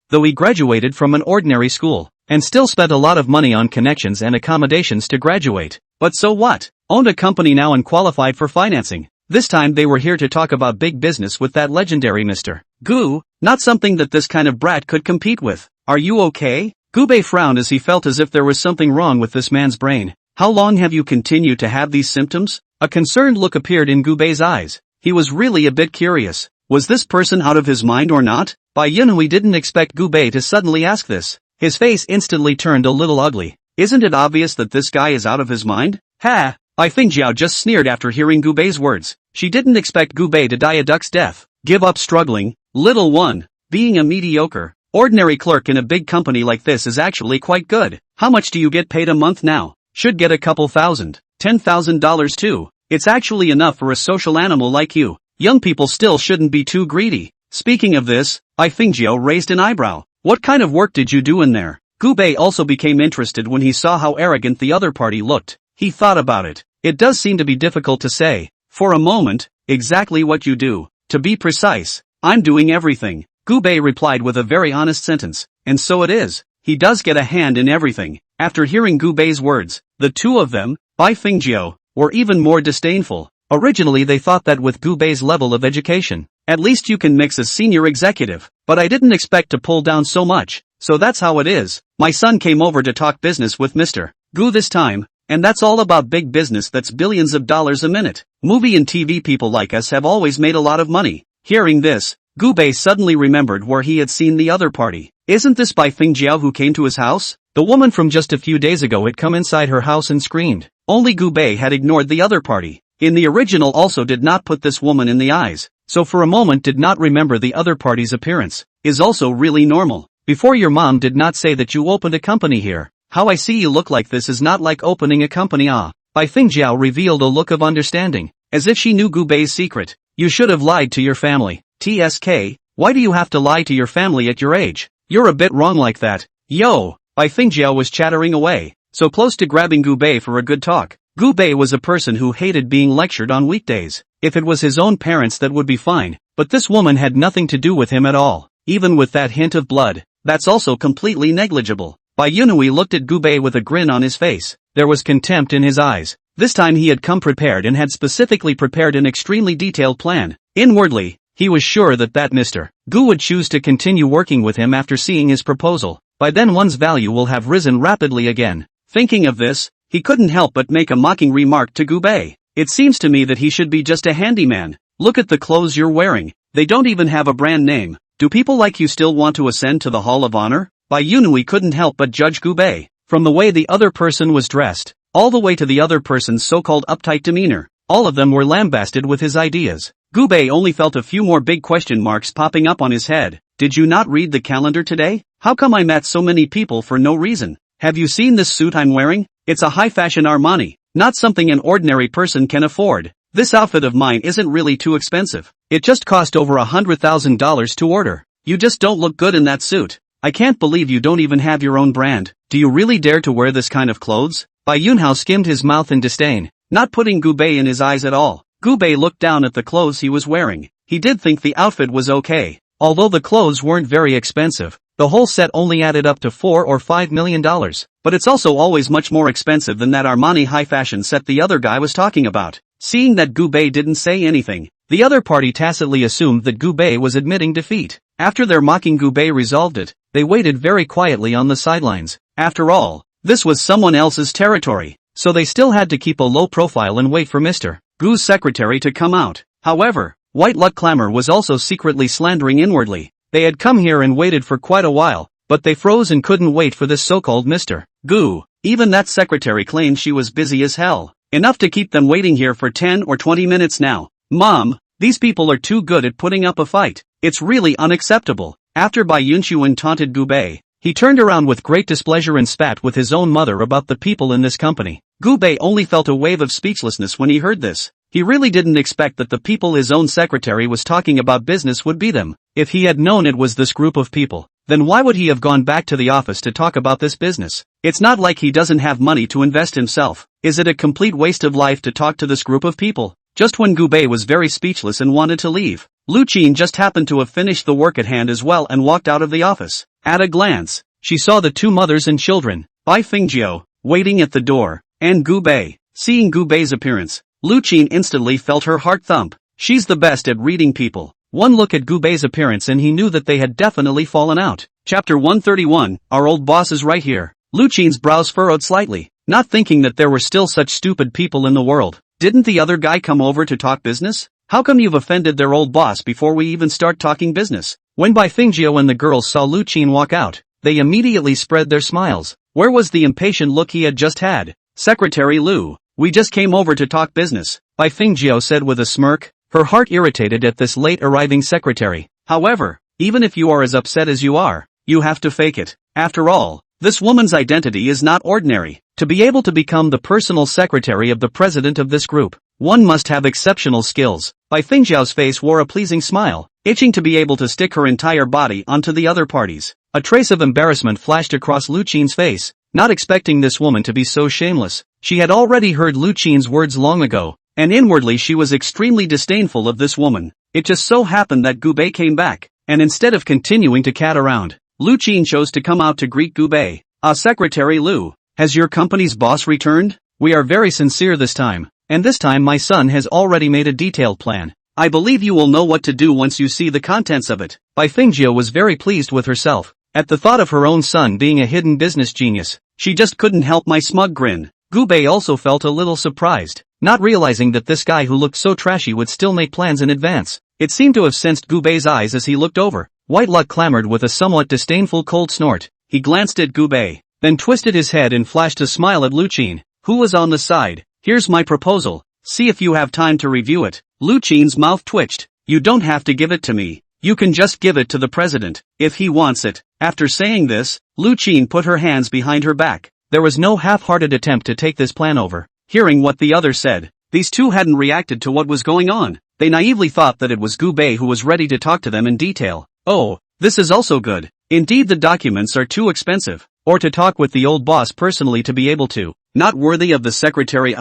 though he graduated from an ordinary school, and still spent a lot of money on connections and accommodations to graduate. But so what? Owned a company now and qualified for financing. This time they were here to talk about big business with that legendary Mr. Gu, not something that this kind of brat could compete with. Are you okay? Gubei frowned as he felt as if there was something wrong with this man's brain. How long have you continued to have these symptoms? A concerned look appeared in Gubei's eyes. He was really a bit curious. Was this person out of his mind or not? Bai Yunhui didn't expect Gubei to suddenly ask this. His face instantly turned a little ugly. Isn't it obvious that this guy is out of his mind? Ha! Bai Fingjiao just sneered after hearing Gubei's words. She didn't expect Gubei to die a duck's death. Give up struggling, little one. Being a mediocre, ordinary clerk in a big company like this is actually quite good. How much do you get paid a month now? Should get a couple thousand, $10,000 too. It's actually enough for a social animal like you. Young people still shouldn't be too greedy. Speaking of this, Bai Fingjiao raised an eyebrow. What kind of work did you do in there? Gubei also became interested when he saw how arrogant the other party looked. He thought about it. It does seem to be difficult to say. For a moment, exactly what you do. To be precise, I'm doing everything. Gubei replied with a very honest sentence. And so it is. He does get a hand in everything. After hearing Gubei's words, the two of them, Bai Fingjiao, were even more disdainful. Originally they thought that with Gubei's level of education, at least you can mix as senior executive, but I didn't expect to pull down so much, so that's how it is. My son came over to talk business with Mr. Gu this time, and that's all about big business that's billions of dollars a minute. Movie and TV people like us have always made a lot of money. Hearing this, Gubei suddenly remembered where he had seen the other party. Isn't this Bai Fingjiao who came to his house? The woman from just a few days ago had come inside her house and screamed. Only Gubei had ignored the other party. In the original also did not put this woman in the eyes, so for a moment did not remember the other party's appearance. Is also really normal. Before your mom did not say that you opened a company here. How I see you look like this is not like opening a company. Bai Fingjiao revealed a look of understanding, as if she knew Gubei's secret. You should have lied to your family. TSK, why do you have to lie to your family at your age? You're a bit wrong like that. Yo! Bai Fingjiao was chattering away, so close to grabbing Gubei for a good talk. Gubei was a person who hated being lectured on weekdays. If it was his own parents that would be fine, but this woman had nothing to do with him at all. Even with that hint of blood, that's also completely negligible. Bai Yunhui looked at Gubei with a grin on his face. There was contempt in his eyes. This time he had come prepared and had specifically prepared an extremely detailed plan. Inwardly, he was sure that Mr. Gu would choose to continue working with him after seeing his proposal. By then one's value will have risen rapidly again. Thinking of this, he couldn't help but make a mocking remark to Gubei. It seems to me that he should be just a handyman. Look at the clothes you're wearing. They don't even have a brand name. Do people like you still want to ascend to the Hall of Honor? Bai Yunhui couldn't help but judge Gubei. From the way the other person was dressed, all the way to the other person's so-called uptight demeanor, all of them were lambasted with his ideas. Gubei only felt a few more big question marks popping up on his head. Did you not read the calendar today? How come I met so many people for no reason? Have you seen this suit I'm wearing? It's a high-fashion Armani, not something an ordinary person can afford. This outfit of mine isn't really too expensive. It just cost over $100,000 to order. You just don't look good in that suit. I can't believe you don't even have your own brand. Do you really dare to wear this kind of clothes? Bai Yunhao skimmed his mouth in disdain, not putting Gubei in his eyes at all. Gubei looked down at the clothes he was wearing. He did think the outfit was okay. Although the clothes weren't very expensive, the whole set only added up to $4 or $5 million. But it's also always much more expensive than that Armani high fashion set the other guy was talking about. Seeing that Gubei didn't say anything, the other party tacitly assumed that Gubei was admitting defeat. After their mocking Gubei resolved it, they waited very quietly on the sidelines. After all, this was someone else's territory, so they still had to keep a low profile and wait for Mr. Gu's secretary to come out. However, White Luck Clamor was also secretly slandering inwardly. They had come here and waited for quite a while, but they froze and couldn't wait for this so-called Mr. Gu. Even that secretary claimed she was busy as hell. Enough to keep them waiting here for 10 or 20 minutes now. Mom, these people are too good at putting up a fight. It's really unacceptable. After Bai Yunchuan taunted Gubei, he turned around with great displeasure and spat with his own mother about the people in this company. Gubei only felt a wave of speechlessness when he heard this. He really didn't expect that the people his own secretary was talking about business would be them. If he had known it was this group of people, then why would he have gone back to the office to talk about this business? It's not like he doesn't have money to invest himself. Is it a complete waste of life to talk to this group of people? Just when Gubei was very speechless and wanted to leave, Lu Qin just happened to have finished the work at hand as well and walked out of the office. At a glance, she saw the two mothers and children, Bai Fingjiao, waiting at the door, and Gubei. Seeing Gubei's appearance, Lu Qin instantly felt her heart thump. She's the best at reading people. One look at Gubei's appearance and he knew that they had definitely fallen out. Chapter 131, Our old boss is right here. Lu Qin's brows furrowed slightly, not thinking that there were still such stupid people in the world. Didn't the other guy come over to talk business? How come you've offended their old boss before we even start talking business? When Bai Fingjiao and the girls saw Lu Qin walk out, they immediately spread their smiles. Where was the impatient look he had just had? Secretary Lu, we just came over to talk business, Bai Fingjiao said with a smirk, her heart irritated at this late-arriving secretary. However, even if you are as upset as you are, you have to fake it. After all, this woman's identity is not ordinary. To be able to become the personal secretary of the president of this group, one must have exceptional skills. Bai Fingjiao's face wore a pleasing smile, itching to be able to stick her entire body onto the other parties. A trace of embarrassment flashed across Lu Qin's face, not expecting this woman to be so shameless. She had already heard Lu Qin's words long ago, and inwardly she was extremely disdainful of this woman. It just so happened that Gu Bei came back, and instead of continuing to cat around, Lu Qin chose to come out to greet Gu Bei. Secretary Lu, has your company's boss returned? We are very sincere this time, and this time my son has already made a detailed plan. I believe you will know what to do once you see the contents of it. Bai Fingjiao was very pleased with herself. At the thought of her own son being a hidden business genius, she just couldn't help my smug grin. Gu Bei also felt a little surprised, not realizing that this guy who looked so trashy would still make plans in advance. It seemed to have sensed Gu Bei's eyes as he looked over. White Luck clamored with a somewhat disdainful cold snort. He glanced at Gu Bei, then twisted his head and flashed a smile at Lu Qin, who was on the side. Here's my proposal, see if you have time to review it. Lu Qin's mouth twitched. You don't have to give it to me. You can just give it to the president, if he wants it. After saying this, Lu Qin put her hands behind her back. There was no half-hearted attempt to take this plan over. Hearing what the other said, these two hadn't reacted to what was going on. They naively thought that it was Gu Bei who was ready to talk to them in detail. Oh, this is also good. Indeed, the documents are too expensive, or to talk with the old boss personally to be able to. Not worthy of the secretary.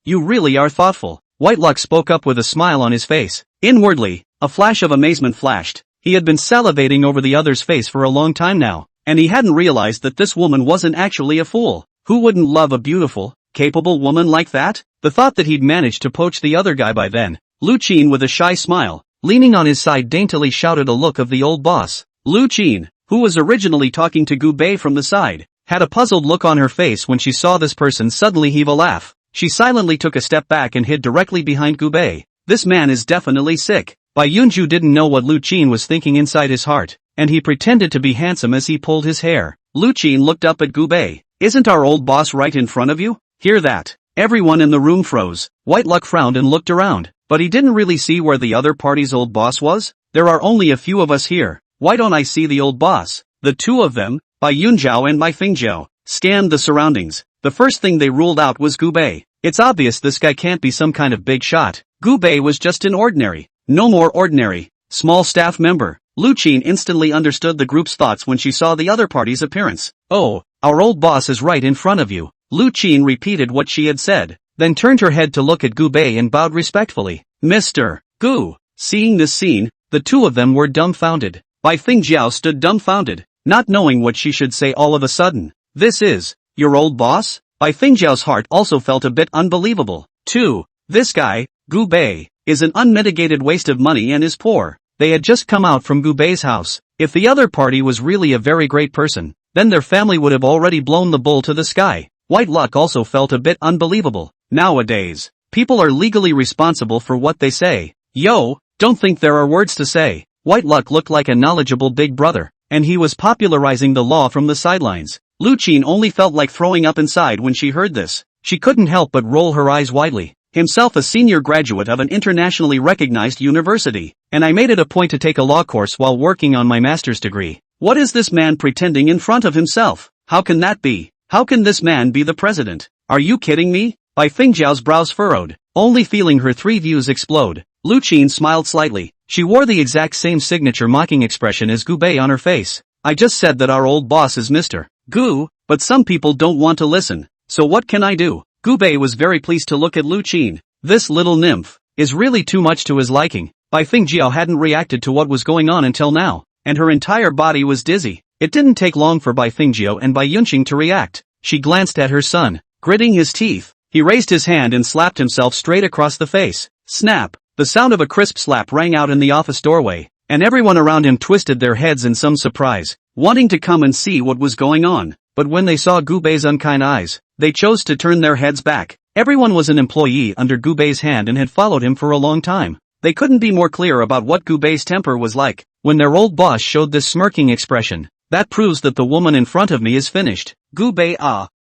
You really are thoughtful. White Luck spoke up with a smile on his face. Inwardly, a flash of amazement flashed. He had been salivating over the other's face for a long time now, and he hadn't realized that this woman wasn't actually a fool. Who wouldn't love a beautiful, capable woman like that? The thought that he'd managed to poach the other guy by then. Lu Qin, with a shy smile, leaning on his side, daintily shouted a look of the old boss. Lu Qin, who was originally talking to Gu Bei from the side, had a puzzled look on her face when she saw this person suddenly heave a laugh. She silently took a step back and hid directly behind Gu Bei. This man is definitely sick. Bai Yunju didn't know what Lu Qin was thinking inside his heart, and he pretended to be handsome as he pulled his hair. Lu Qin looked up at Gu Bei. Isn't our old boss right in front of you? Hear that? Everyone in the room froze. White Luck frowned and looked around, but he didn't really see where the other party's old boss was. There are only a few of us here. Why don't I see the old boss? The two of them, Bai Yunjiao and Bai Fingjiao, scanned the surroundings. The first thing they ruled out was Gu Bei. It's obvious this guy can't be some kind of big shot. Gu Bei was just an ordinary, no more ordinary, small staff member. Lu Qin instantly understood the group's thoughts when she saw the other party's appearance. Oh, our old boss is right in front of you. Lu Qin repeated what she had said, then turned her head to look at Gu Bei and bowed respectfully. Mr. Gu. Seeing this scene, the two of them were dumbfounded. Bai Fingjiao stood dumbfounded, not knowing what she should say all of a sudden. This is your old boss? Bai Fingjiao's heart also felt a bit unbelievable. Too, this guy, Gu Bei, is an unmitigated waste of money and is poor. They had just come out from Gu Bei's house. If the other party was really a very great person, then their family would have already blown the bull to the sky. White Luck also felt a bit unbelievable. Nowadays, people are legally responsible for what they say. Yo, don't think there are words to say. White Luck looked like a knowledgeable big brother, and he was popularizing the law from the sidelines. Lu Qin only felt like throwing up inside when she heard this. She couldn't help but roll her eyes widely. Himself a senior graduate of an internationally recognized university, and I made it a point to take a law course while working on my master's degree. What is this man pretending in front of himself? How can that be? How can this man be the president? Are you kidding me? Bai Fingjiao's brows furrowed, only feeling her three views explode. Lu Qin smiled slightly. She wore the exact same signature mocking expression as Gu Bei on her face. I just said that our old boss is Mr. Gu, but some people don't want to listen. So what can I do? Gu Bei was very pleased to look at Lu Qin. This little nymph is really too much to his liking. Bai Fingjiao hadn't reacted to what was going on until now, and her entire body was dizzy. It didn't take long for Bai Fingjiao and Bai Yunqing to react. She glanced at her son, gritting his teeth. He raised his hand and slapped himself straight across the face. Snap! The sound of a crisp slap rang out in the office doorway. and everyone around him twisted their heads in some surprise, wanting to come and see what was going on. But when they saw Gubei's unkind eyes, they chose to turn their heads back. Everyone was an employee under Gubei's hand and had followed him for a long time. They couldn't be more clear about what Gubei's temper was like. When their old boss showed this smirking expression, that proves that the woman in front of me is finished. Gubei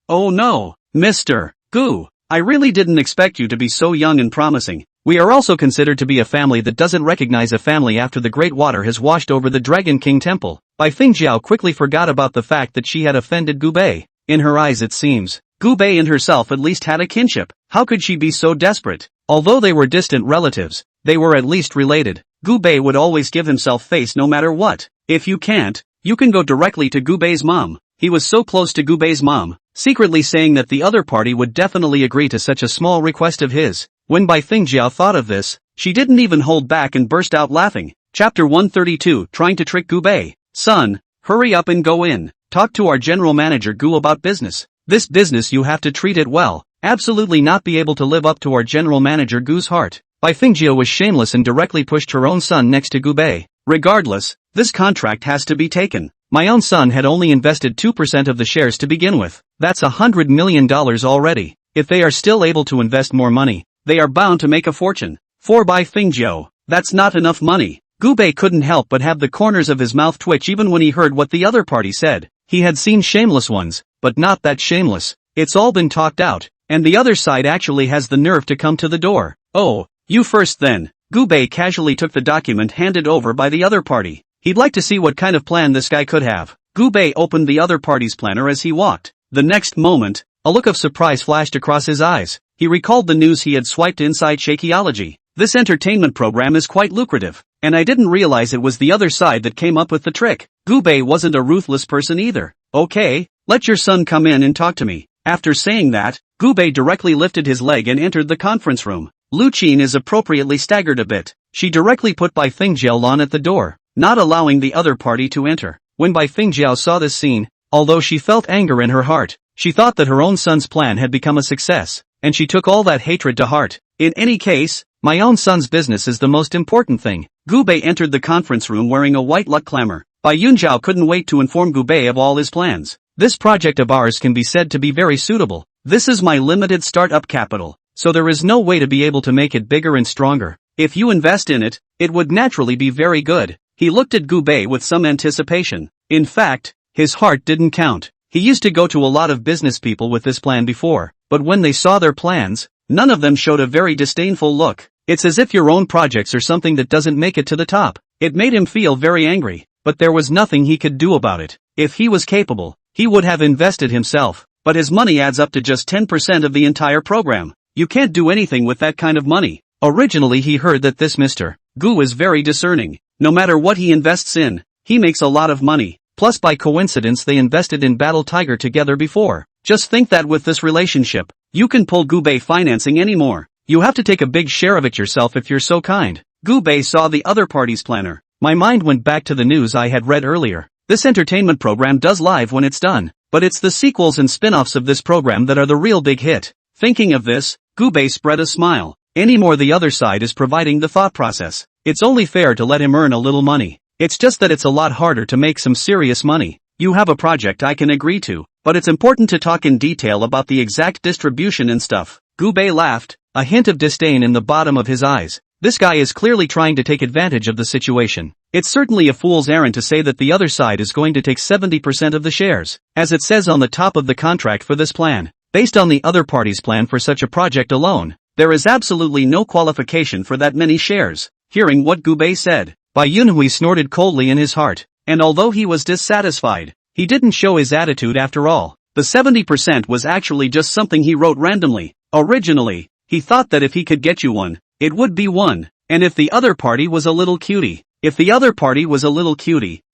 oh no, Mr. Gu, I really didn't expect you to be so young and promising. We are also considered to be a family that doesn't recognize a family after the great water has washed over the Dragon King temple. Bai Fingjiao quickly forgot about the fact that she had offended Gubei. In her eyes it seems, Gubei and herself at least had a kinship. How could she be so desperate? Although they were distant relatives, they were at least related. Gubei would always give himself face no matter what. If you can't, you can go directly to Gubei's mom. He was so close to Gubei's mom, secretly saying that the other party would definitely agree to such a small request of his. When Bai Fingjiao thought of this, she didn't even hold back and burst out laughing. Chapter 132, Trying to Trick Gubei. Son, hurry up and go in. Talk to our general manager Gu about business. This business you have to treat it well. Absolutely not be able to live up to our general manager Gu's heart. Bai Fingjiao was shameless and directly pushed her own son next to Gubei. Regardless, this contract has to be taken. My own son had only invested 2% of the shares to begin with. That's $100 million already. If they are still able to invest more money, they are bound to make a fortune. For Bai Fingjiao, that's not enough money. Gubei couldn't help but have the corners of his mouth twitch even when he heard what the other party said. He had seen shameless ones, but not that shameless. It's all been talked out, and the other side actually has the nerve to come to the door. Oh, you first then. Gubei casually took the document handed over by the other party. He'd like to see what kind of plan this guy could have. Gubei opened the other party's planner as he walked. The next moment, a look of surprise flashed across his eyes. He recalled the news he had swiped inside Shakeology. This entertainment program is quite lucrative, and I didn't realize it was the other side that came up with the trick. Gubei wasn't a ruthless person either. Okay, let your son come in and talk to me. After saying that, Gubei directly lifted his leg and entered the conference room. Lu Qin is appropriately staggered a bit. She directly put Bai Fingjiao on at the door, not allowing the other party to enter. When Bai Fingjiao saw this scene, although she felt anger in her heart, she thought that her own son's plan had become a success, and she took all that hatred to heart. In any case, my own son's business is the most important thing. Gubei entered the conference room wearing a white luck clamor. Bai Yunjiao couldn't wait to inform Gubei of all his plans. This project of ours can be said to be very suitable. This is my limited startup capital, so there is no way to be able to make it bigger and stronger. If you invest in it, it would naturally be very good. He looked at Gubei with some anticipation. In fact, his heart didn't count. He used to go to a lot of business people with this plan before, but when they saw their plans, none of them showed a very disdainful look. It's as if your own projects are something that doesn't make it to the top. It made him feel very angry, but there was nothing he could do about it. If he was capable, he would have invested himself, but his money adds up to just 10% of the entire program. You can't do anything with that kind of money. Originally he heard that this Mr. Gu is very discerning. No matter what he invests in, he makes a lot of money. Plus by coincidence they invested in Battle Tiger together before. Just think that with this relationship, you can pull Gubei financing anymore. You have to take a big share of it yourself if you're so kind. Gubei saw the other party's planner. My mind went back to the news I had read earlier. This entertainment program does live when it's done, but it's the sequels and spin-offs of this program that are the real big hit. Thinking of this, Gubei spread a smile. Anymore the other side is providing the thought process. It's only fair to let him earn a little money. It's just that it's a lot harder to make some serious money. You have a project I can agree to, but it's important to talk in detail about the exact distribution and stuff. Gubei laughed, a hint of disdain in the bottom of his eyes. This guy is clearly trying to take advantage of the situation. It's certainly a fool's errand to say that the other side is going to take 70% of the shares, as it says on the top of the contract for this plan. Based on the other party's plan for such a project alone, there is absolutely no qualification for that many shares. Hearing what Gubei said, Bai Yunhui snorted coldly in his heart, and although he was dissatisfied, he didn't show his attitude after all. The 70% was actually just something he wrote randomly. Originally, he thought that if he could get you one, it would be one, and if the other party was a little cutie,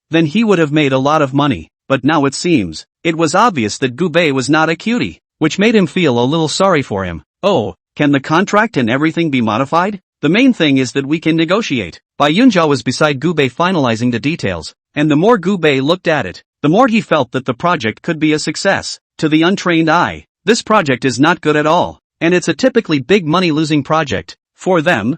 then he would have made a lot of money. But now it seems, it was obvious that Gubei was not a cutie, which made him feel a little sorry for him. Oh, can the contract and everything be modified? The main thing is that we can negotiate. Bai Yunjia was beside Gubei finalizing the details, and the more Gubei looked at it, the more he felt that the project could be a success. To the untrained eye, this project is not good at all, and it's a typically big money losing project. For them,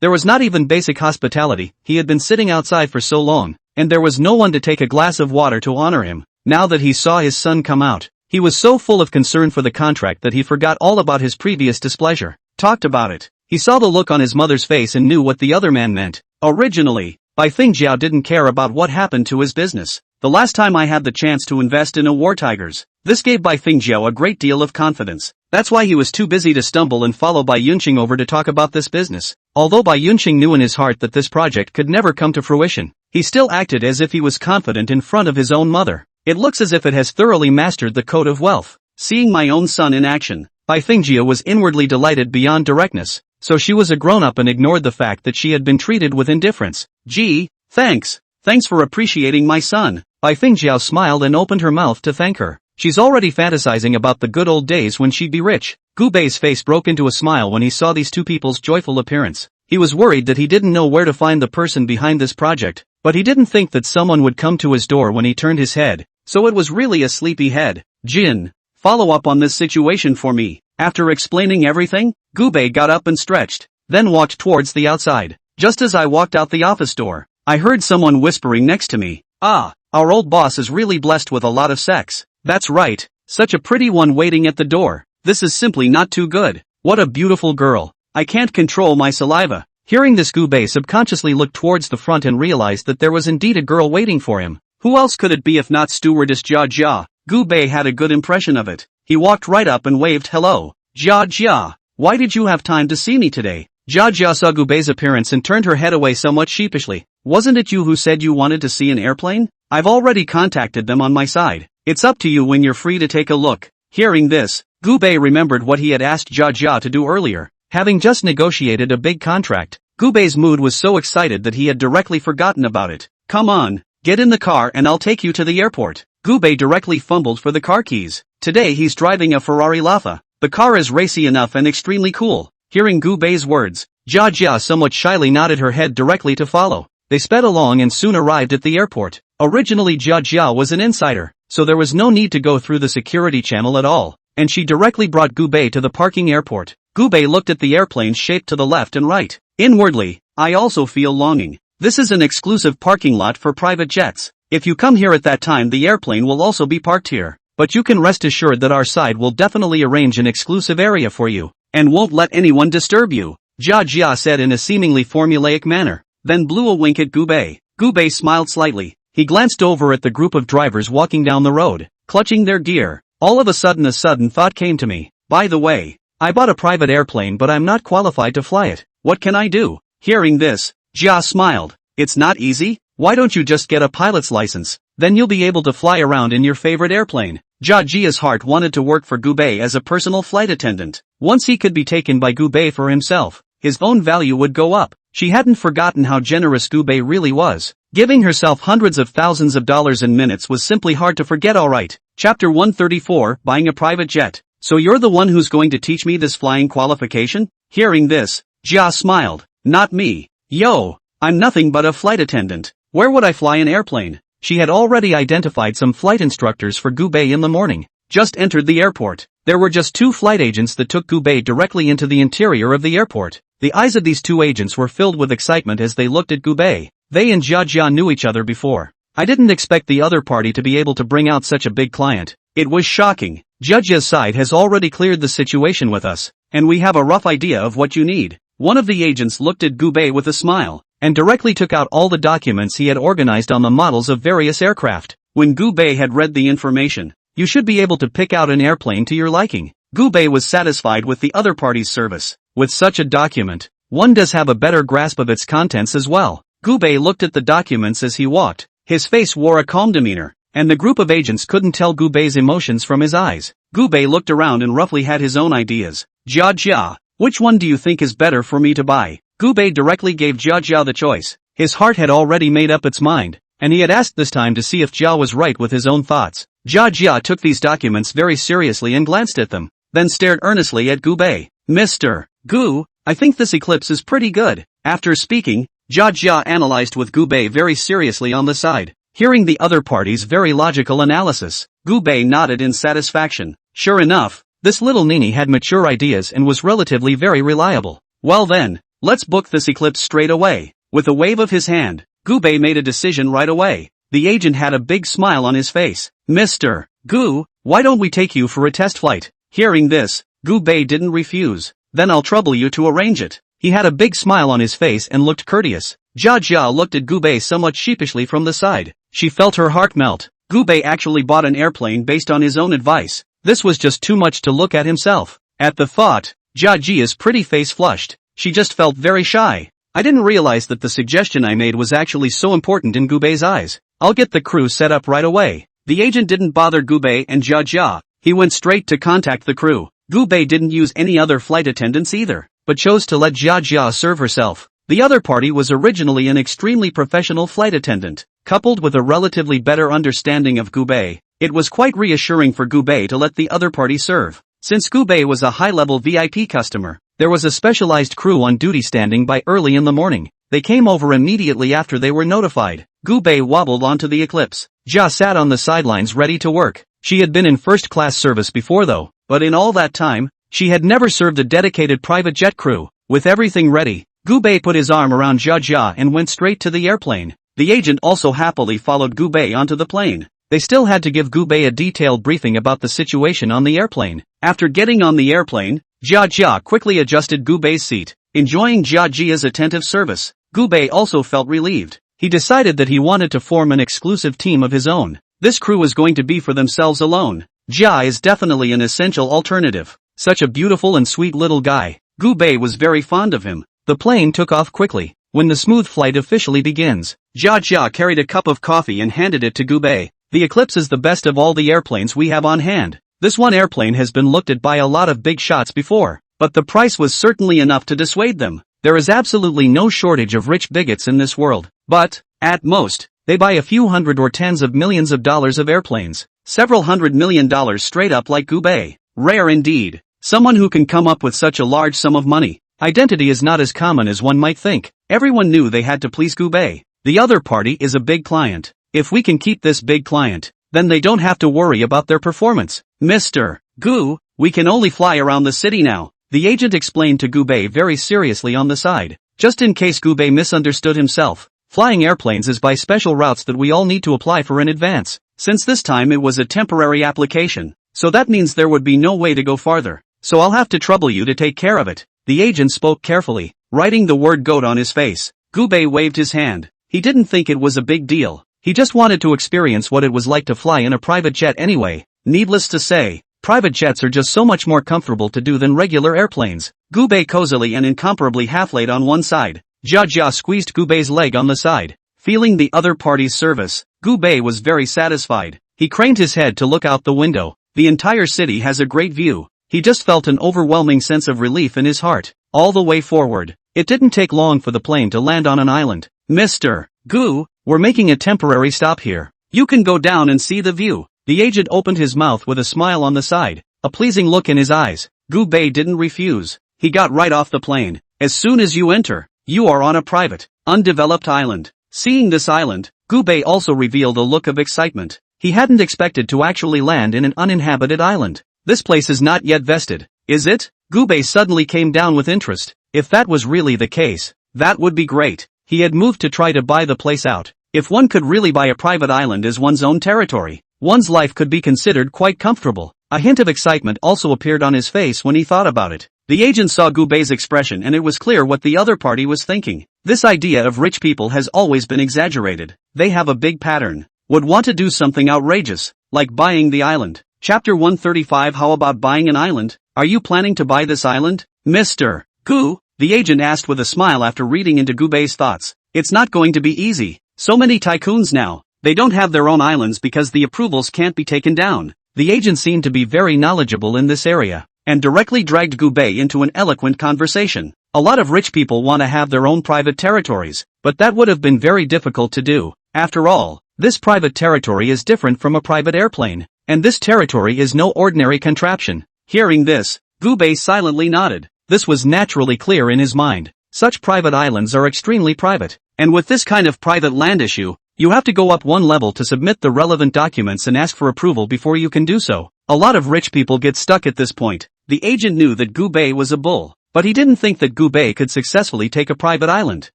There was not even basic hospitality. He had been sitting outside for so long, and there was no one to take a glass of water to honor him. Now that he saw his son come out, he was so full of concern for the contract that he forgot all about his previous displeasure. Talked about it. He saw the look on his mother's face and knew what the other man meant. Originally, Bai Fingjiao didn't care about what happened to his business. The last time I had the chance to invest in a war tigers. This gave Bai Fingjiao a great deal of confidence. That's why he was too busy to stumble and follow Bai Yunqing over to talk about this business. Although Bai Yunqing knew in his heart that this project could never come to fruition, he still acted as if he was confident in front of his own mother. It looks as if it has thoroughly mastered the code of wealth. Seeing my own son in action, Bai Fingjiao was inwardly delighted beyond directness. So she was a grown-up and ignored the fact that she had been treated with indifference. Gee, thanks. Thanks for appreciating my son. Bai Fingjiao smiled and opened her mouth to thank her. She's already fantasizing about the good old days when she'd be rich. Gu Bei's face broke into a smile when he saw these two people's joyful appearance. He was worried that he didn't know where to find the person behind this project, but he didn't think that someone would come to his door when he turned his head, so it was really a sleepy head. Jin, follow up on this situation for me. After explaining everything, Gu Bei got up and stretched, then walked towards the outside. Just as I walked out the office door, I heard someone whispering next to me. Ah, our old boss is really blessed with a lot of sex. That's right, such a pretty one waiting at the door. This is simply not too good. What a beautiful girl. I can't control my saliva. Hearing this, Gu Bei subconsciously looked towards the front and realized that there was indeed a girl waiting for him. Who else could it be if not stewardess Jia Jia? Gu Bei had a good impression of it. He walked right up and waved hello. Jia Jia, why did you have time to see me today? Jia Jia saw Gu Bei's appearance and turned her head away somewhat sheepishly. Wasn't it you who said you wanted to see an airplane? I've already contacted them on my side. It's up to you when you're free to take a look. Hearing this, Gu Bei remembered what he had asked Jia Jia to do earlier. Having just negotiated a big contract, Gu Bei's mood was so excited that he had directly forgotten about it. Come on, get in the car and I'll take you to the airport. Gu Bei directly fumbled for the car keys. Today he's driving a Ferrari Laffa. The car is racy enough and extremely cool. Hearing Gu Bei's words, Jia Jia somewhat shyly nodded her head directly to follow. They sped along and soon arrived at the airport. Originally Jia Jia was an insider, so there was no need to go through the security channel at all, and she directly brought Gu Bei to the parking airport. Gu Bei looked at the airplane shaped to the left and right. Inwardly, I also feel longing. This is an exclusive parking lot for private jets. If you come here at that time, the airplane will also be parked here. But you can rest assured that our side will definitely arrange an exclusive area for you, and won't let anyone disturb you, Jia Jia said in a seemingly formulaic manner, then blew a wink at Gu Bei. Gu Bei smiled slightly. He glanced over at the group of drivers walking down the road, clutching their gear. All of a sudden thought came to me. By the way, I bought a private airplane but I'm not qualified to fly it. What can I do? Hearing this, Jia smiled. It's not easy. Why don't you just get a pilot's license? Then you'll be able to fly around in your favorite airplane. Jia Jia's heart wanted to work for Gu Bei as a personal flight attendant. Once he could be taken by Gu Bei for himself, his own value would go up. She hadn't forgotten how generous Gu Bei really was. Giving herself hundreds of thousands of dollars in minutes was simply hard to forget. Alright. Chapter 134, Buying a Private Jet. So you're the one who's going to teach me this flying qualification? Hearing this, Jia smiled. Not me. Yo, I'm nothing but a flight attendant. Where would I fly an airplane? She had already identified some flight instructors for Gu Bei in the morning. Just entered the airport. There were just 2 flight agents that took Gu Bei directly into the interior of the airport. The eyes of these 2 agents were filled with excitement as they looked at Gu Bei. They and Jia Jia knew each other before. I didn't expect the other party to be able to bring out such a big client. It was shocking. Jia Jia's side has already cleared the situation with us, and we have a rough idea of what you need. One of the agents looked at Gu Bei with a smile, and directly took out all the documents he had organized on the models of various aircraft. When Gu Bei had read the information, you should be able to pick out an airplane to your liking. Gu Bei was satisfied with the other party's service. With such a document, one does have a better grasp of its contents as well. Gu Bei looked at the documents as he walked. His face wore a calm demeanor, and the group of agents couldn't tell Gu Bei's emotions from his eyes. Gu Bei looked around and roughly had his own ideas. Jia Jia, which one do you think is better for me to buy? Gu Bei directly gave Jia Jia the choice. His heart had already made up its mind, and he had asked this time to see if Jia was right with his own thoughts. Jia Jia took these documents very seriously and glanced at them, then stared earnestly at Gu Bei. Mr. Gu, I think this Eclipse is pretty good. After speaking, Jia Jia analyzed with Gu Bei very seriously on the side. Hearing the other party's very logical analysis, Gu Bei nodded in satisfaction. Sure enough, this little Nini had mature ideas and was relatively very reliable. Well then, let's book this eclipse straight away. With a wave of his hand, Gubei made a decision right away. The agent had a big smile on his face. Mr. Gu, why don't we take you for a test flight? Hearing this, Gubei didn't refuse. Then I'll trouble you to arrange it. He had a big smile on his face and looked courteous. Jia looked at Gubei somewhat sheepishly from the side. She felt her heart melt. Gubei actually bought an airplane based on his own advice. This was just too much to look at himself. At the thought, Jia's pretty face flushed. She just felt very shy. I didn't realize that the suggestion I made was actually so important in Gubei's eyes. I'll get the crew set up right away. The agent didn't bother Gubei and Jia. He went straight to contact the crew. Gubei didn't use any other flight attendants either, but chose to let Jia serve herself. The other party was originally an extremely professional flight attendant. Coupled with a relatively better understanding of Gubei, it was quite reassuring for Gubei to let the other party serve. Since Gubei was a high-level VIP customer, there was a specialized crew on duty standing by early in the morning. They came over immediately after they were notified. Gubei wobbled onto the eclipse. Jia sat on the sidelines ready to work. She had been in first-class service before though, but in all that time, she had never served a dedicated private jet crew. With everything ready, Gubei put his arm around Jia and went straight to the airplane. The agent also happily followed Gubei onto the plane. They still had to give Gubei a detailed briefing about the situation on the airplane. After getting on the airplane, Jia quickly adjusted Gubei's seat. Enjoying Jia's attentive service, Gubei also felt relieved. He decided that he wanted to form an exclusive team of his own. This crew was going to be for themselves alone. Jia is definitely an essential alternative. Such a beautiful and sweet little guy. Gubei was very fond of him. The plane took off quickly. When the smooth flight officially begins, Jia carried a cup of coffee and handed it to Gubei. The Eclipse is the best of all the airplanes we have on hand. This one airplane has been looked at by a lot of big shots before, but the price was certainly enough to dissuade them. There is absolutely no shortage of rich bigots in this world, but, at most, they buy a few hundred or tens of millions of dollars of airplanes. Several $100 million straight up like Gubei. Rare indeed. Someone who can come up with such a large sum of money. Identity is not as common as one might think. Everyone knew they had to please Gubei. The other party is a big client. If we can keep this big client, then they don't have to worry about their performance. Mr. Gu, we can only fly around the city now, the agent explained to Gubei very seriously on the side. Just in case Gubei misunderstood himself, flying airplanes is by special routes that we all need to apply for in advance. Since this time it was a temporary application, so that means there would be no way to go farther. So I'll have to trouble you to take care of it. The agent spoke carefully, writing the word goat on his face. Gubei waved his hand. He didn't think it was a big deal. He just wanted to experience what it was like to fly in a private jet anyway. Needless to say, private jets are just so much more comfortable to do than regular airplanes. Gubei cozily and incomparably half-laid on one side. Jia squeezed Gubei's leg on the side. Feeling the other party's service, Gubei was very satisfied. He craned his head to look out the window. The entire city has a great view. He just felt an overwhelming sense of relief in his heart. All the way forward, it didn't take long for the plane to land on an island. Mr. Gu, we're making a temporary stop here. You can go down and see the view. The agent opened his mouth with a smile on the side, a pleasing look in his eyes. Gubei didn't refuse. He got right off the plane. As soon as you enter, you are on a private, undeveloped island. Seeing this island, Gubei also revealed a look of excitement. He hadn't expected to actually land in an uninhabited island. This place is not yet vested, is it? Gubei suddenly came down with interest. If that was really the case, that would be great. He had moved to try to buy the place out. If one could really buy a private island as one's own territory, one's life could be considered quite comfortable. A hint of excitement also appeared on his face when he thought about it. The agent saw Gubei's expression and it was clear what the other party was thinking. This idea of rich people has always been exaggerated. They have a big pattern. Would want to do something outrageous, like buying the island. Chapter 135. How about buying an island? Are you planning to buy this island, Mr. Gu? The agent asked with a smile after reading into Gubei's thoughts. It's not going to be easy. So many tycoons now. They don't have their own islands because the approvals can't be taken down. The agent seemed to be very knowledgeable in this area, and directly dragged Gubei into an eloquent conversation. A lot of rich people want to have their own private territories, but that would have been very difficult to do. After all, this private territory is different from a private airplane, and this territory is no ordinary contraption. Hearing this, Gubei silently nodded. This was naturally clear in his mind. Such private islands are extremely private, and with this kind of private land issue, you have to go up one level to submit the relevant documents and ask for approval before you can do so. A lot of rich people get stuck at this point. The agent knew that Gubei was a bull, but he didn't think that Gubei could successfully take a private island.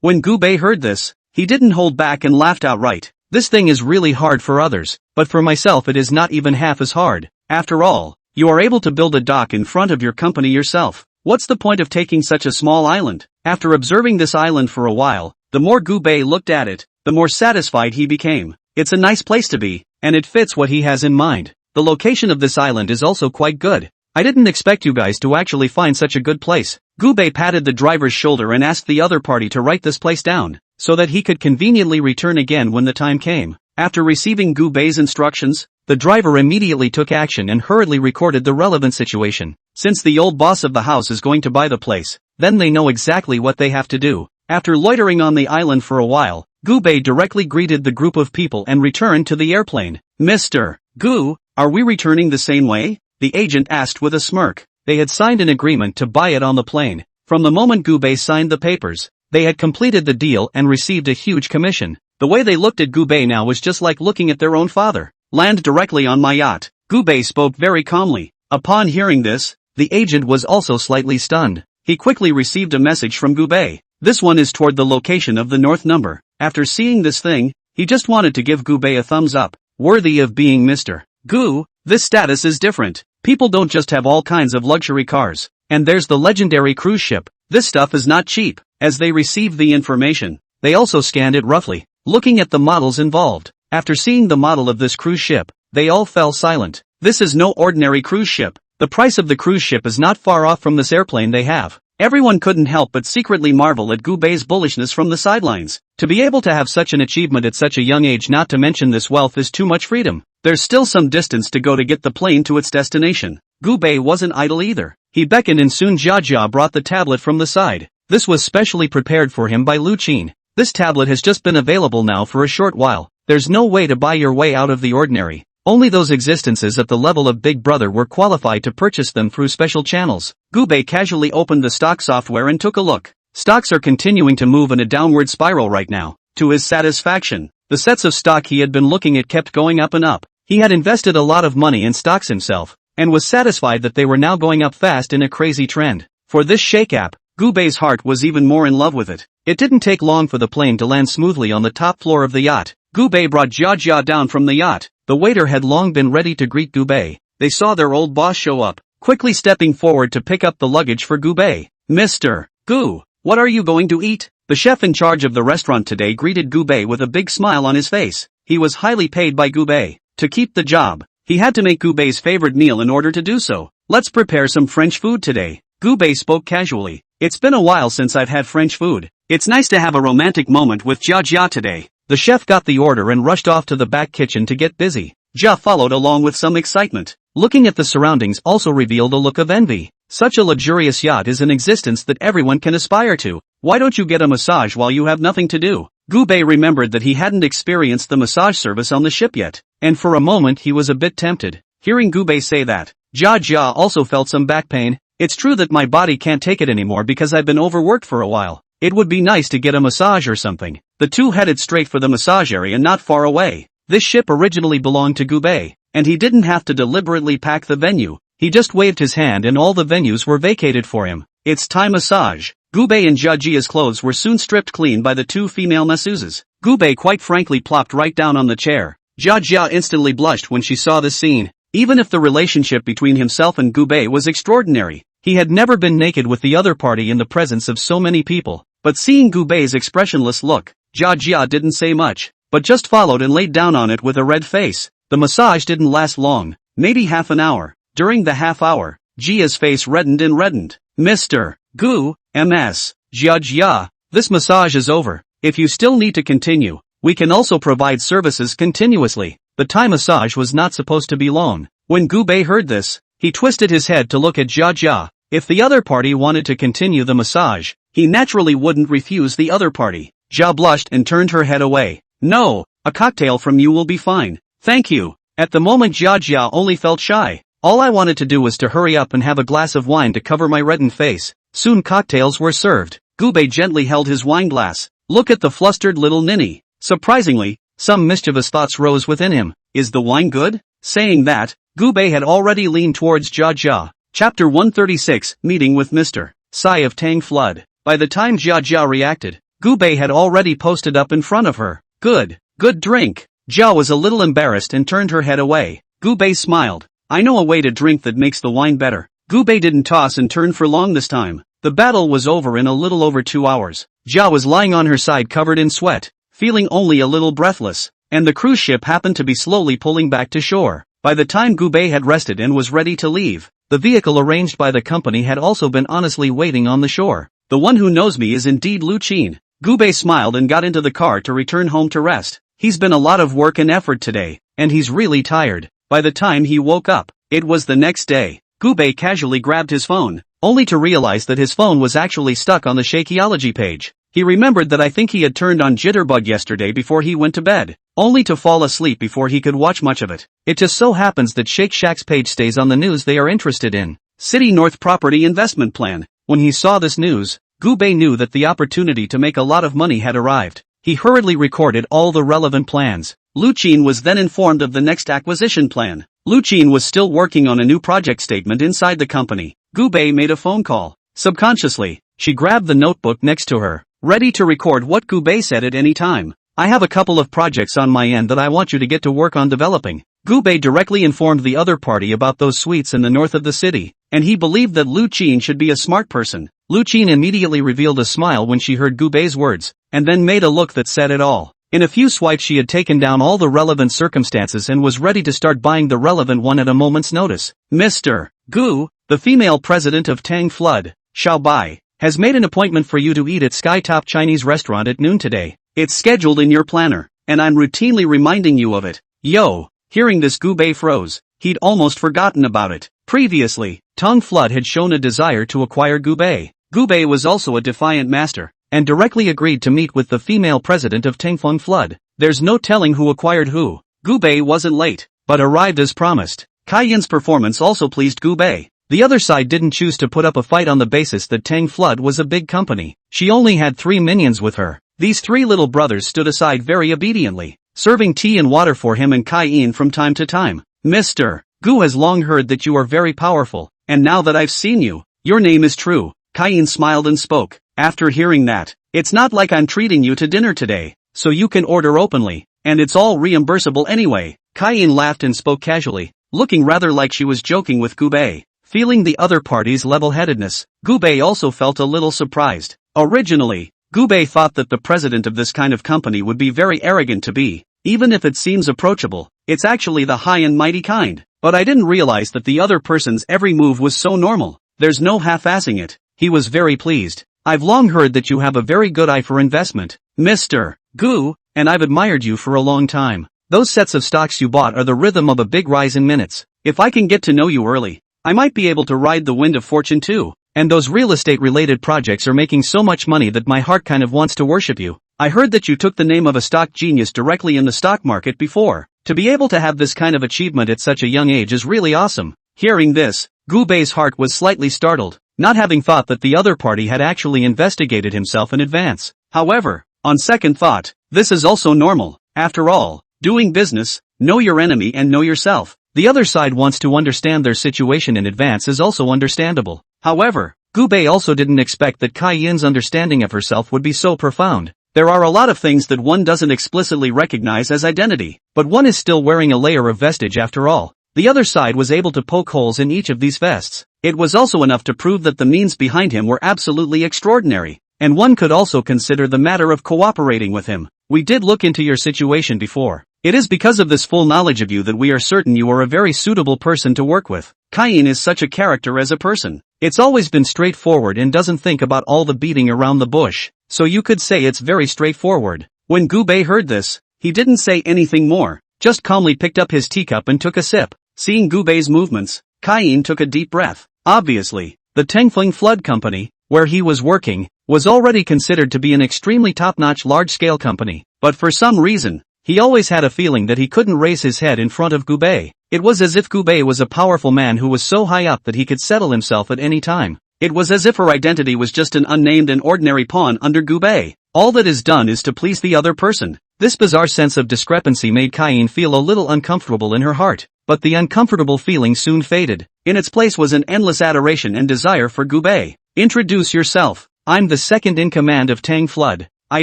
When Gubei heard this, he didn't hold back and laughed outright. This thing is really hard for others, but for myself it is not even half as hard. After all, you are able to build a dock in front of your company yourself. What's the point of taking such a small island? After observing this island for a while, the more Gubei looked at it, the more satisfied he became. It's a nice place to be, and it fits what he has in mind. The location of this island is also quite good. I didn't expect you guys to actually find such a good place. Gubei patted the driver's shoulder and asked the other party to write this place down, so that he could conveniently return again when the time came. After receiving Gubei's instructions, the driver immediately took action and hurriedly recorded the relevant situation. Since the old boss of the house is going to buy the place, then they know exactly what they have to do. After loitering on the island for a while, Gubei directly greeted the group of people and returned to the airplane. Mr. Gu, are we returning the same way? The agent asked with a smirk. They had signed an agreement to buy it on the plane. From the moment Gubei signed the papers, they had completed the deal and received a huge commission. The way they looked at Gubei now was just like looking at their own father. Land directly on my yacht. Gubei spoke very calmly. Upon hearing this, the agent was also slightly stunned. He quickly received a message from Gubei. This one is toward the location of the north number. After seeing this thing, he just wanted to give Gubei a thumbs up. Worthy of being Mr. Gu, this status is different. People don't just have all kinds of luxury cars. And there's the legendary cruise ship. This stuff is not cheap. As they received the information, they also scanned it roughly, looking at the models involved. After seeing the model of this cruise ship, they all fell silent. This is no ordinary cruise ship. The price of the cruise ship is not far off from this airplane they have. Everyone couldn't help but secretly marvel at Gubei's bullishness from the sidelines. To be able to have such an achievement at such a young age, not to mention this wealth, is too much freedom. There's still some distance to go to get the plane to its destination. Gubei wasn't idle either. He beckoned and soon Jia brought the tablet from the side. This was specially prepared for him by Lu Qin. This tablet has just been available now for a short while. There's no way to buy your way out of the ordinary. Only those existences at the level of Big Brother were qualified to purchase them through special channels. Gubei casually opened the stock software and took a look. Stocks are continuing to move in a downward spiral right now. To his satisfaction, the sets of stock he had been looking at kept going up and up. He had invested a lot of money in stocks himself, and was satisfied that they were now going up fast in a crazy trend. For this shake app, Gubei's heart was even more in love with it. It didn't take long for the plane to land smoothly on the top floor of the yacht. Gubei brought Jia down from the yacht. The waiter had long been ready to greet Gubei. They saw their old boss show up, quickly stepping forward to pick up the luggage for Gubei. Mr. Gu, what are you going to eat? The chef in charge of the restaurant today greeted Gubei with a big smile on his face. He was highly paid by Gubei. To keep the job, he had to make Gubei's favorite meal in order to do so. Let's prepare some French food today. Gubei spoke casually. It's been a while since I've had French food. It's nice to have a romantic moment with Jia today. The chef got the order and rushed off to the back kitchen to get busy. Jia followed along with some excitement. Looking at the surroundings also revealed a look of envy. Such a luxurious yacht is an existence that everyone can aspire to. Why don't you get a massage while you have nothing to do? Gubei remembered that he hadn't experienced the massage service on the ship yet, and for a moment he was a bit tempted. Hearing Gubei say that, Jia also felt some back pain. It's true that my body can't take it anymore because I've been overworked for a while. It would be nice to get a massage or something. The two headed straight for the massage area not far away. This ship originally belonged to Gubei, and he didn't have to deliberately pack the venue. He just waved his hand and all the venues were vacated for him. It's time massage. Gubei and Jia's clothes were soon stripped clean by the two female masseuses. Gubei quite frankly plopped right down on the chair. Jia instantly blushed when she saw this scene. Even if the relationship between himself and Gubei was extraordinary, he had never been naked with the other party in the presence of so many people. But seeing Gubei's expressionless look, Jia didn't say much, but just followed and laid down on it with a red face. The massage didn't last long, maybe half an hour. During the half hour, Jia's face reddened and reddened. Mr. Gu, MS. Jia, this massage is over. If you still need to continue, we can also provide services continuously. The Thai massage was not supposed to be long. When Gubei heard this, he twisted his head to look at Jia. If the other party wanted to continue the massage, he naturally wouldn't refuse the other party. Jia blushed and turned her head away. No, a cocktail from you will be fine. Thank you. At the moment Jia only felt shy. All I wanted to do was to hurry up and have a glass of wine to cover my reddened face. Soon cocktails were served. Gubei gently held his wine glass. Look at the flustered little ninny. Surprisingly, some mischievous thoughts rose within him. Is the wine good? Saying that, Gubei had already leaned towards Jia. Chapter 136, Meeting with Mr. sigh of Tang Flood. By the time Jia Jia reacted, Gu Bei had already posted up in front of her. Good drink. Jia was a little embarrassed and turned her head away. Gu Bei smiled. I know a way to drink that makes the wine better. Gu Bei didn't toss and turn for long this time. The battle was over in a little over 2 hours. Jia was lying on her side covered in sweat, feeling only a little breathless, and the cruise ship happened to be slowly pulling back to shore. By the time Gu Bei had rested and was ready to leave, the vehicle arranged by the company had also been honestly waiting on the shore. The one who knows me is indeed Lu Qin. Gu Bei smiled and got into the car to return home to rest. He's been a lot of work and effort today, and he's really tired. By the time he woke up, it was the next day. Gu Bei casually grabbed his phone, only to realize that his phone was actually stuck on the Shakeology page. He remembered that I think he had turned on Jitterbug yesterday before he went to bed, only to fall asleep before he could watch much of it. It just so happens that Shake Shack's page stays on the news they are interested in. City North Property Investment Plan. When he saw this news, Gu Bei knew that the opportunity to make a lot of money had arrived. He hurriedly recorded all the relevant plans. Lu Qin was then informed of the next acquisition plan. Lu Qin was still working on a new project statement inside the company. Gu Bei made a phone call. Subconsciously, she grabbed the notebook next to her, ready to record what Gu Bei said at any time. I have a couple of projects on my end that I want you to get to work on developing. Gu Bei directly informed the other party about those suites in the north of the city, and he believed that Lu Qin should be a smart person. Lu Qin immediately revealed a smile when she heard Gu Bei's words, and then made a look that said it all. In a few swipes she had taken down all the relevant circumstances and was ready to start buying the relevant one at a moment's notice. Mr. Gu, the female president of Tang Flood, Xiao Bai, has made an appointment for you to eat at Skytop Chinese restaurant at noon today. It's scheduled in your planner, and I'm routinely reminding you of it. Yo! Hearing this, Gu Bei froze. He'd almost forgotten about it. Previously, Tang Flood had shown a desire to acquire Gu Bei. Gu Bei was also a defiant master, and directly agreed to meet with the female president of Tangfeng Flood. There's no telling who acquired who. Gu Bei wasn't late, but arrived as promised. Kai Yin's performance also pleased Gu Bei. The other side didn't choose to put up a fight on the basis that Tang Flood was a big company. She only had 3 minions with her. These 3 little brothers stood aside very obediently, serving tea and water for him and Kai Yin from time to time. Mr. Gu has long heard that you are very powerful, and now that I've seen you, your name is true. Kai Yin smiled and spoke. After hearing that, it's not like I'm treating you to dinner today, so you can order openly, and it's all reimbursable anyway. Kai Yin laughed and spoke casually, looking rather like she was joking with Gu Bei. Feeling the other party's level-headedness, Gu Bei also felt a little surprised. Originally, Gu Bei thought that the president of this kind of company would be very arrogant to be. Even if it seems approachable, it's actually the high and mighty kind. But I didn't realize that the other person's every move was so normal. There's no half-assing it. He was very pleased. I've long heard that you have a very good eye for investment, Mr. Gu, and I've admired you for a long time. Those sets of stocks you bought are the rhythm of a big rise in minutes. If I can get to know you early, I might be able to ride the wind of fortune too. And those real estate related projects are making so much money that my heart kind of wants to worship you. I heard that you took the name of a stock genius directly in the stock market before. To be able to have this kind of achievement at such a young age is really awesome. Hearing this, Gu Bei's heart was slightly startled, not having thought that the other party had actually investigated himself in advance. However, on second thought, this is also normal. After all, doing business, know your enemy and know yourself. The other side wants to understand their situation in advance is also understandable. However, Gu Bei also didn't expect that Kai Yin's understanding of herself would be so profound. There are a lot of things that one doesn't explicitly recognize as identity, but one is still wearing a layer of vestige after all. The other side was able to poke holes in each of these vests. It was also enough to prove that the means behind him were absolutely extraordinary, and one could also consider the matter of cooperating with him. We did look into your situation before. It is because of this full knowledge of you that we are certain you are a very suitable person to work with. Kai Yin is such a character as a person. It's always been straightforward and doesn't think about all the beating around the bush, so you could say it's very straightforward. When Gu Bei heard this, he didn't say anything more, just calmly picked up his teacup and took a sip. Seeing Gu Bei's movements, Kai Yin took a deep breath. Obviously, the Tangfeng Flood Company, where he was working, was already considered to be an extremely top-notch large-scale company, but for some reason, he always had a feeling that he couldn't raise his head in front of Gu Bei. It was as if Gu Bei was a powerful man who was so high up that he could settle himself at any time. It was as if her identity was just an unnamed and ordinary pawn under Gu Bei. All that is done is to please the other person. This bizarre sense of discrepancy made Kai Yin feel a little uncomfortable in her heart, but the uncomfortable feeling soon faded. In its place was an endless adoration and desire for Gu Bei. Introduce yourself. I'm the second in command of Tang Flood. I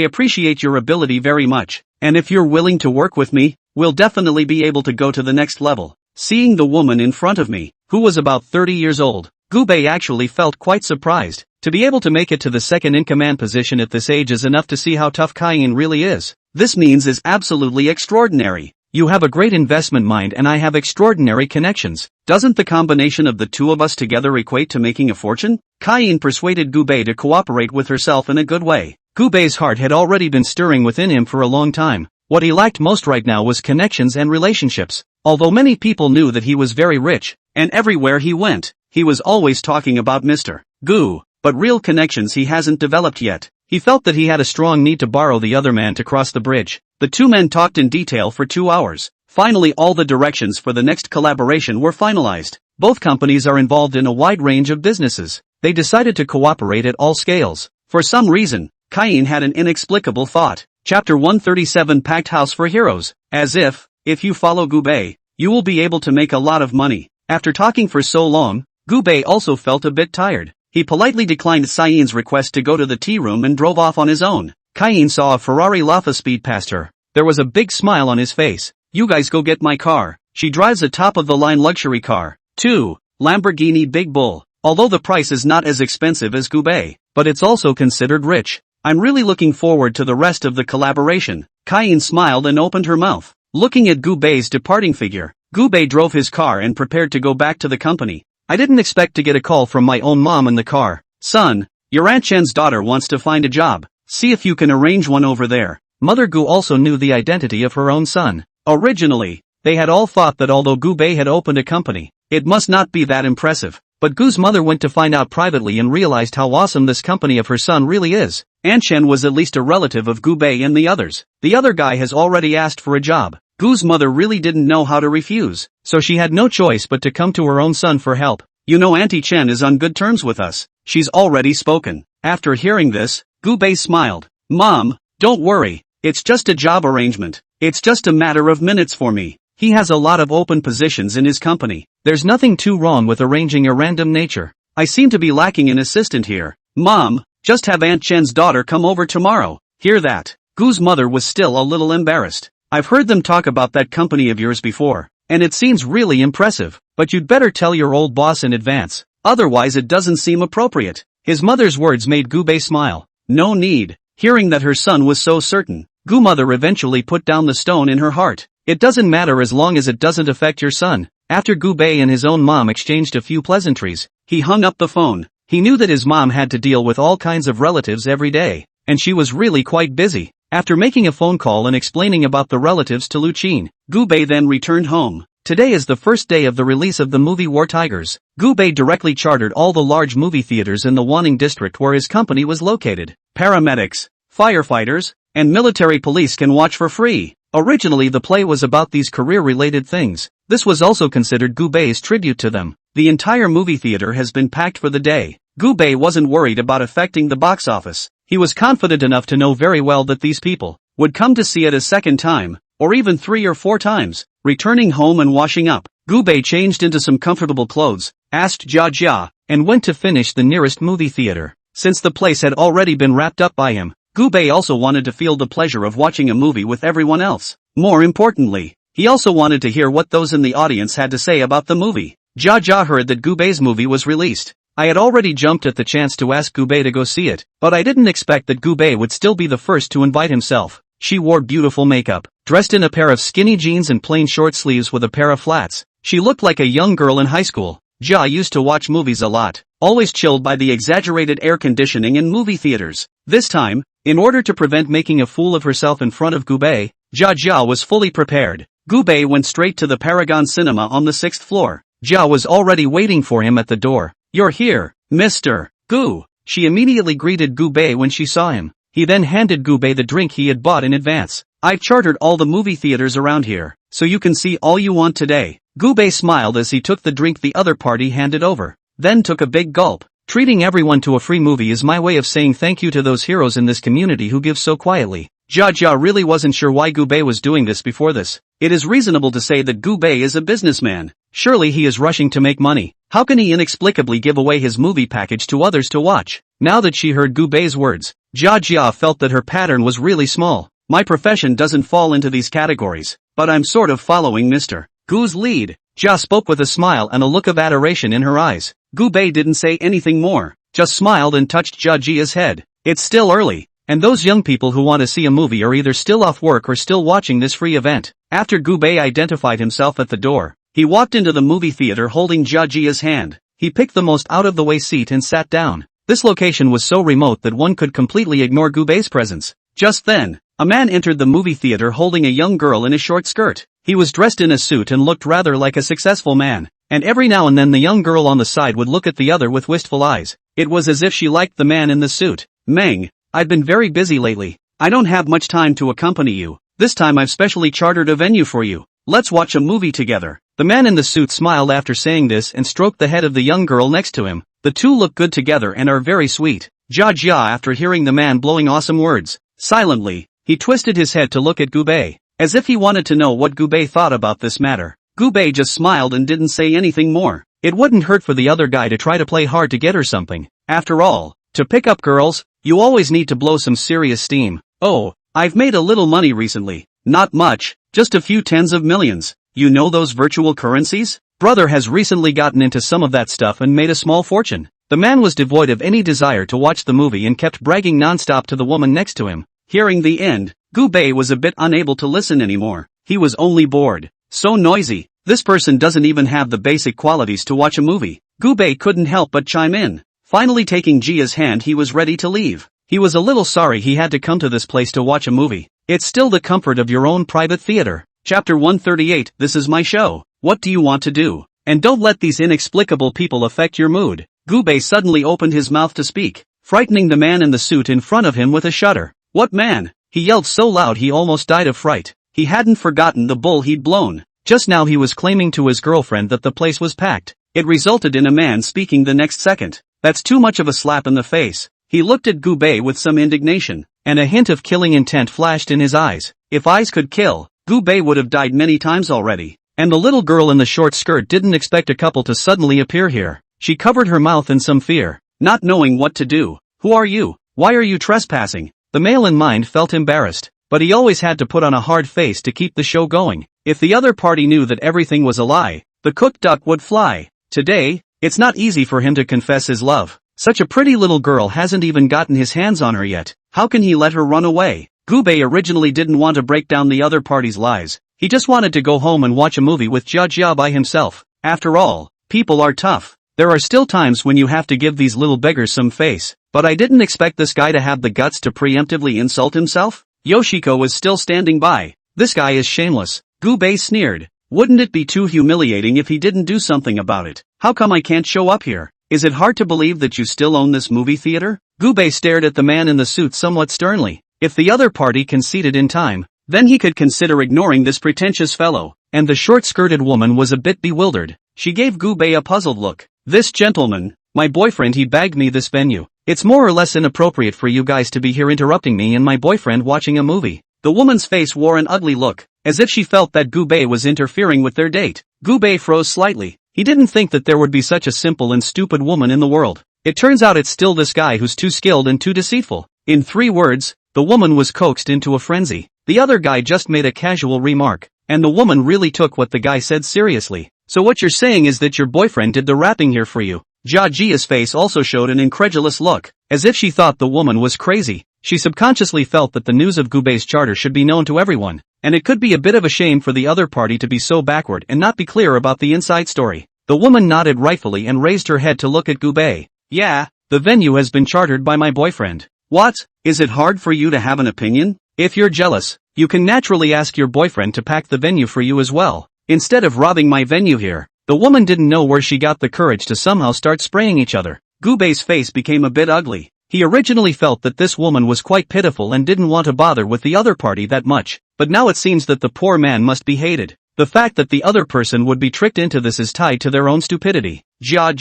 appreciate your ability very much, and if you're willing to work with me, we'll definitely be able to go to the next level. Seeing the woman in front of me, who was about 30 years old, Gubei actually felt quite surprised. To be able to make it to the second in command position at this age is enough to see how tough Kaiin really is. This means is absolutely extraordinary. You have a great investment mind and I have extraordinary connections. Doesn't the combination of the two of us together equate to making a fortune? Kaiin persuaded Gubei to cooperate with herself in a good way. Gubei's heart had already been stirring within him for a long time. What he lacked most right now was connections and relationships. Although many people knew that he was very rich, and everywhere he went, he was always talking about Mr. Gu, but real connections he hasn't developed yet. He felt that he had a strong need to borrow the other man to cross the bridge. The two men talked in detail for 2 hours. Finally, all the directions for the next collaboration were finalized. Both companies are involved in a wide range of businesses. They decided to cooperate at all scales. For some reason, Kaiin had an inexplicable thought. Chapter 137 Packed House for Heroes. As if you follow Gubei, you will be able to make a lot of money. After talking for so long, Gubei also felt a bit tired. He politely declined Caine's request to go to the tea room and drove off on his own. Kaiin saw a Ferrari Lafa speed past her. There was a big smile on his face. You guys go get my car. She drives a top-of-the-line luxury car. 2. Lamborghini Big Bull. Although the price is not as expensive as Gubei, but it's also considered rich. I'm really looking forward to the rest of the collaboration. Kaiin smiled and opened her mouth. Looking at Gubei's departing figure, Gubei drove his car and prepared to go back to the company. I didn't expect to get a call from my own mom in the car. Son, your Aunt Chen's daughter wants to find a job. See if you can arrange one over there. Mother Gu also knew the identity of her own son. Originally, they had all thought that although Gubei had opened a company, it must not be that impressive. But Gu's mother went to find out privately and realized how awesome this company of her son really is. Aunt Chen was at least a relative of Gubei and the others. The other guy has already asked for a job. Gu's mother really didn't know how to refuse, so she had no choice but to come to her own son for help. You know Auntie Chen is on good terms with us. She's already spoken. After hearing this, Gubei smiled. Mom, don't worry. It's just a job arrangement. It's just a matter of minutes for me. He has a lot of open positions in his company. There's nothing too wrong with arranging a random nature. I seem to be lacking an assistant here. Mom, just have Aunt Chen's daughter come over tomorrow. Hear that? Gu's mother was still a little embarrassed. I've heard them talk about that company of yours before, and it seems really impressive, but you'd better tell your old boss in advance, otherwise it doesn't seem appropriate. His mother's words made Gubei smile. No need. Hearing that her son was so certain, Gu mother eventually put down the stone in her heart. It doesn't matter as long as it doesn't affect your son. After Gubei and his own mom exchanged a few pleasantries, he hung up the phone. He knew that his mom had to deal with all kinds of relatives every day, and she was really quite busy. After making a phone call and explaining about the relatives to Luchin, Gubei then returned home. Today is the first day of the release of the movie War Tigers. Gubei directly chartered all the large movie theaters in the Wanning district where his company was located. Paramedics, firefighters, and military police can watch for free. Originally the play was about these career-related things. This was also considered Gubei's tribute to them. The entire movie theater has been packed for the day. Gubei wasn't worried about affecting the box office. He was confident enough to know very well that these people would come to see it a second time, or even 3 or 4 times. Returning home and washing up, Gubei changed into some comfortable clothes, asked Jia Jia, and went to finish the nearest movie theater. Since the place had already been wrapped up by him, Gubei also wanted to feel the pleasure of watching a movie with everyone else. More importantly, he also wanted to hear what those in the audience had to say about the movie. Jia Jia heard that Gubei's movie was released. I had already jumped at the chance to ask Gubei to go see it, but I didn't expect that Gubei would still be the first to invite himself. She wore beautiful makeup, dressed in a pair of skinny jeans and plain short sleeves with a pair of flats. She looked like a young girl in high school. Jia used to watch movies a lot, always chilled by the exaggerated air conditioning in movie theaters. This time, in order to prevent making a fool of herself in front of Gubei, Jia Jia was fully prepared. Gubei went straight to the Paragon Cinema on the 6th floor. Jia was already waiting for him at the door. You're here, Mr. Gu. She immediately greeted Gubei when she saw him. He then handed Gubei the drink he had bought in advance. I've chartered all the movie theaters around here, so you can see all you want today. Gubei smiled as he took the drink the other party handed over, then took a big gulp. Treating everyone to a free movie is my way of saying thank you to those heroes in this community who give so quietly. Jia Jia really wasn't sure why Gubei was doing this before this. It is reasonable to say that Gubei is a businessman. Surely he is rushing to make money. How can he inexplicably give away his movie package to others to watch? Now that she heard Gu Bei's words, Jia felt that her pattern was really small. My profession doesn't fall into these categories, but I'm sort of following Mr. Gu's lead. Jia spoke with a smile and a look of adoration in her eyes. Gu Bei didn't say anything more, just smiled and touched Jia's head. It's still early, and those young people who want to see a movie are either still off work or still watching this free event. After Gu Bei identified himself at the door, he walked into the movie theater holding Jia's hand. He picked the most out-of-the-way seat and sat down. This location was so remote that one could completely ignore Gu Bei's presence. Just then, a man entered the movie theater holding a young girl in a short skirt. He was dressed in a suit and looked rather like a successful man, and every now and then the young girl on the side would look at the other with wistful eyes. It was as if she liked the man in the suit. Meng, I've been very busy lately. I don't have much time to accompany you. This time I've specially chartered a venue for you. Let's watch a movie together. The man in the suit smiled after saying this and stroked the head of the young girl next to him. The two look good together and are very sweet. Jia, after hearing the man blowing awesome words, silently, he twisted his head to look at Gu Bei, as if he wanted to know what Gu Bei thought about this matter. Gu Bei just smiled and didn't say anything more. It wouldn't hurt for the other guy to try to play hard to get her something. After all, to pick up girls, you always need to blow some serious steam. Oh, I've made a little money recently. Not much, just a few tens of millions. You know those virtual currencies? Brother has recently gotten into some of that stuff and made a small fortune. The man was devoid of any desire to watch the movie and kept bragging non-stop to the woman next to him. Hearing the end, Gu Bei was a bit unable to listen anymore. He was only bored. So noisy. This person doesn't even have the basic qualities to watch a movie. Gu Bei couldn't help but chime in. Finally taking Jia's hand, he was ready to leave. He was a little sorry he had to come to this place to watch a movie. It's still the comfort of your own private theater. Chapter 138, This is my show. What do you want to do? And don't let these inexplicable people affect your mood. Gu Bei suddenly opened his mouth to speak, frightening the man in the suit in front of him with a shudder. What man? He yelled so loud he almost died of fright. He hadn't forgotten the bull he'd blown. Just now he was claiming to his girlfriend that the place was packed. It resulted in a man speaking the next second. That's too much of a slap in the face. He looked at Gu Bei with some indignation, and a hint of killing intent flashed in his eyes. If eyes could kill, Gu Bei would have died many times already. And the little girl in the short skirt didn't expect a couple to suddenly appear here. She covered her mouth in some fear, not knowing what to do. Who are you? Why are you trespassing? The male in mind felt embarrassed, but he always had to put on a hard face to keep the show going. If the other party knew that everything was a lie, the cooked duck would fly. Today, it's not easy for him to confess his love. Such a pretty little girl hasn't even gotten his hands on her yet. How can he let her run away? Gu Bei originally didn't want to break down the other party's lies. He just wanted to go home and watch a movie with Jia by himself. After all, people are tough. There are still times when you have to give these little beggars some face. But I didn't expect this guy to have the guts to preemptively insult himself. Yoshiko was still standing by. This guy is shameless. Gu Bei sneered. Wouldn't it be too humiliating if he didn't do something about it? How come I can't show up here? Is it hard to believe that you still own this movie theater? Gu Bei stared at the man in the suit somewhat sternly. If the other party conceded in time, then he could consider ignoring this pretentious fellow. And the short-skirted woman was a bit bewildered. She gave Gu Bei a puzzled look. This gentleman, my boyfriend, he bagged me this venue. It's more or less inappropriate for you guys to be here interrupting me and my boyfriend watching a movie. The woman's face wore an ugly look, as if she felt that Gu Bei was interfering with their date. Gu Bei froze slightly. He didn't think that there would be such a simple and stupid woman in the world. It turns out it's still this guy who's too skilled and too deceitful. In 3 words, the woman was coaxed into a frenzy. The other guy just made a casual remark, and the woman really took what the guy said seriously. So what you're saying is that your boyfriend did the rapping here for you? Jia's face also showed an incredulous look, as if she thought the woman was crazy. She subconsciously felt that the news of Gu Bei's charter should be known to everyone, and it could be a bit of a shame for the other party to be so backward and not be clear about the inside story. The woman nodded rightfully and raised her head to look at Gu Bei. Yeah, the venue has been chartered by my boyfriend. What? Is it hard for you to have an opinion? If you're jealous, you can naturally ask your boyfriend to pack the venue for you as well, instead of robbing my venue here. The woman didn't know where she got the courage to somehow start spraying each other. Gu Bei's face became a bit ugly. He originally felt that this woman was quite pitiful and didn't want to bother with the other party that much, but now it seems that the poor man must be hated. The fact that the other person would be tricked into this is tied to their own stupidity. Jia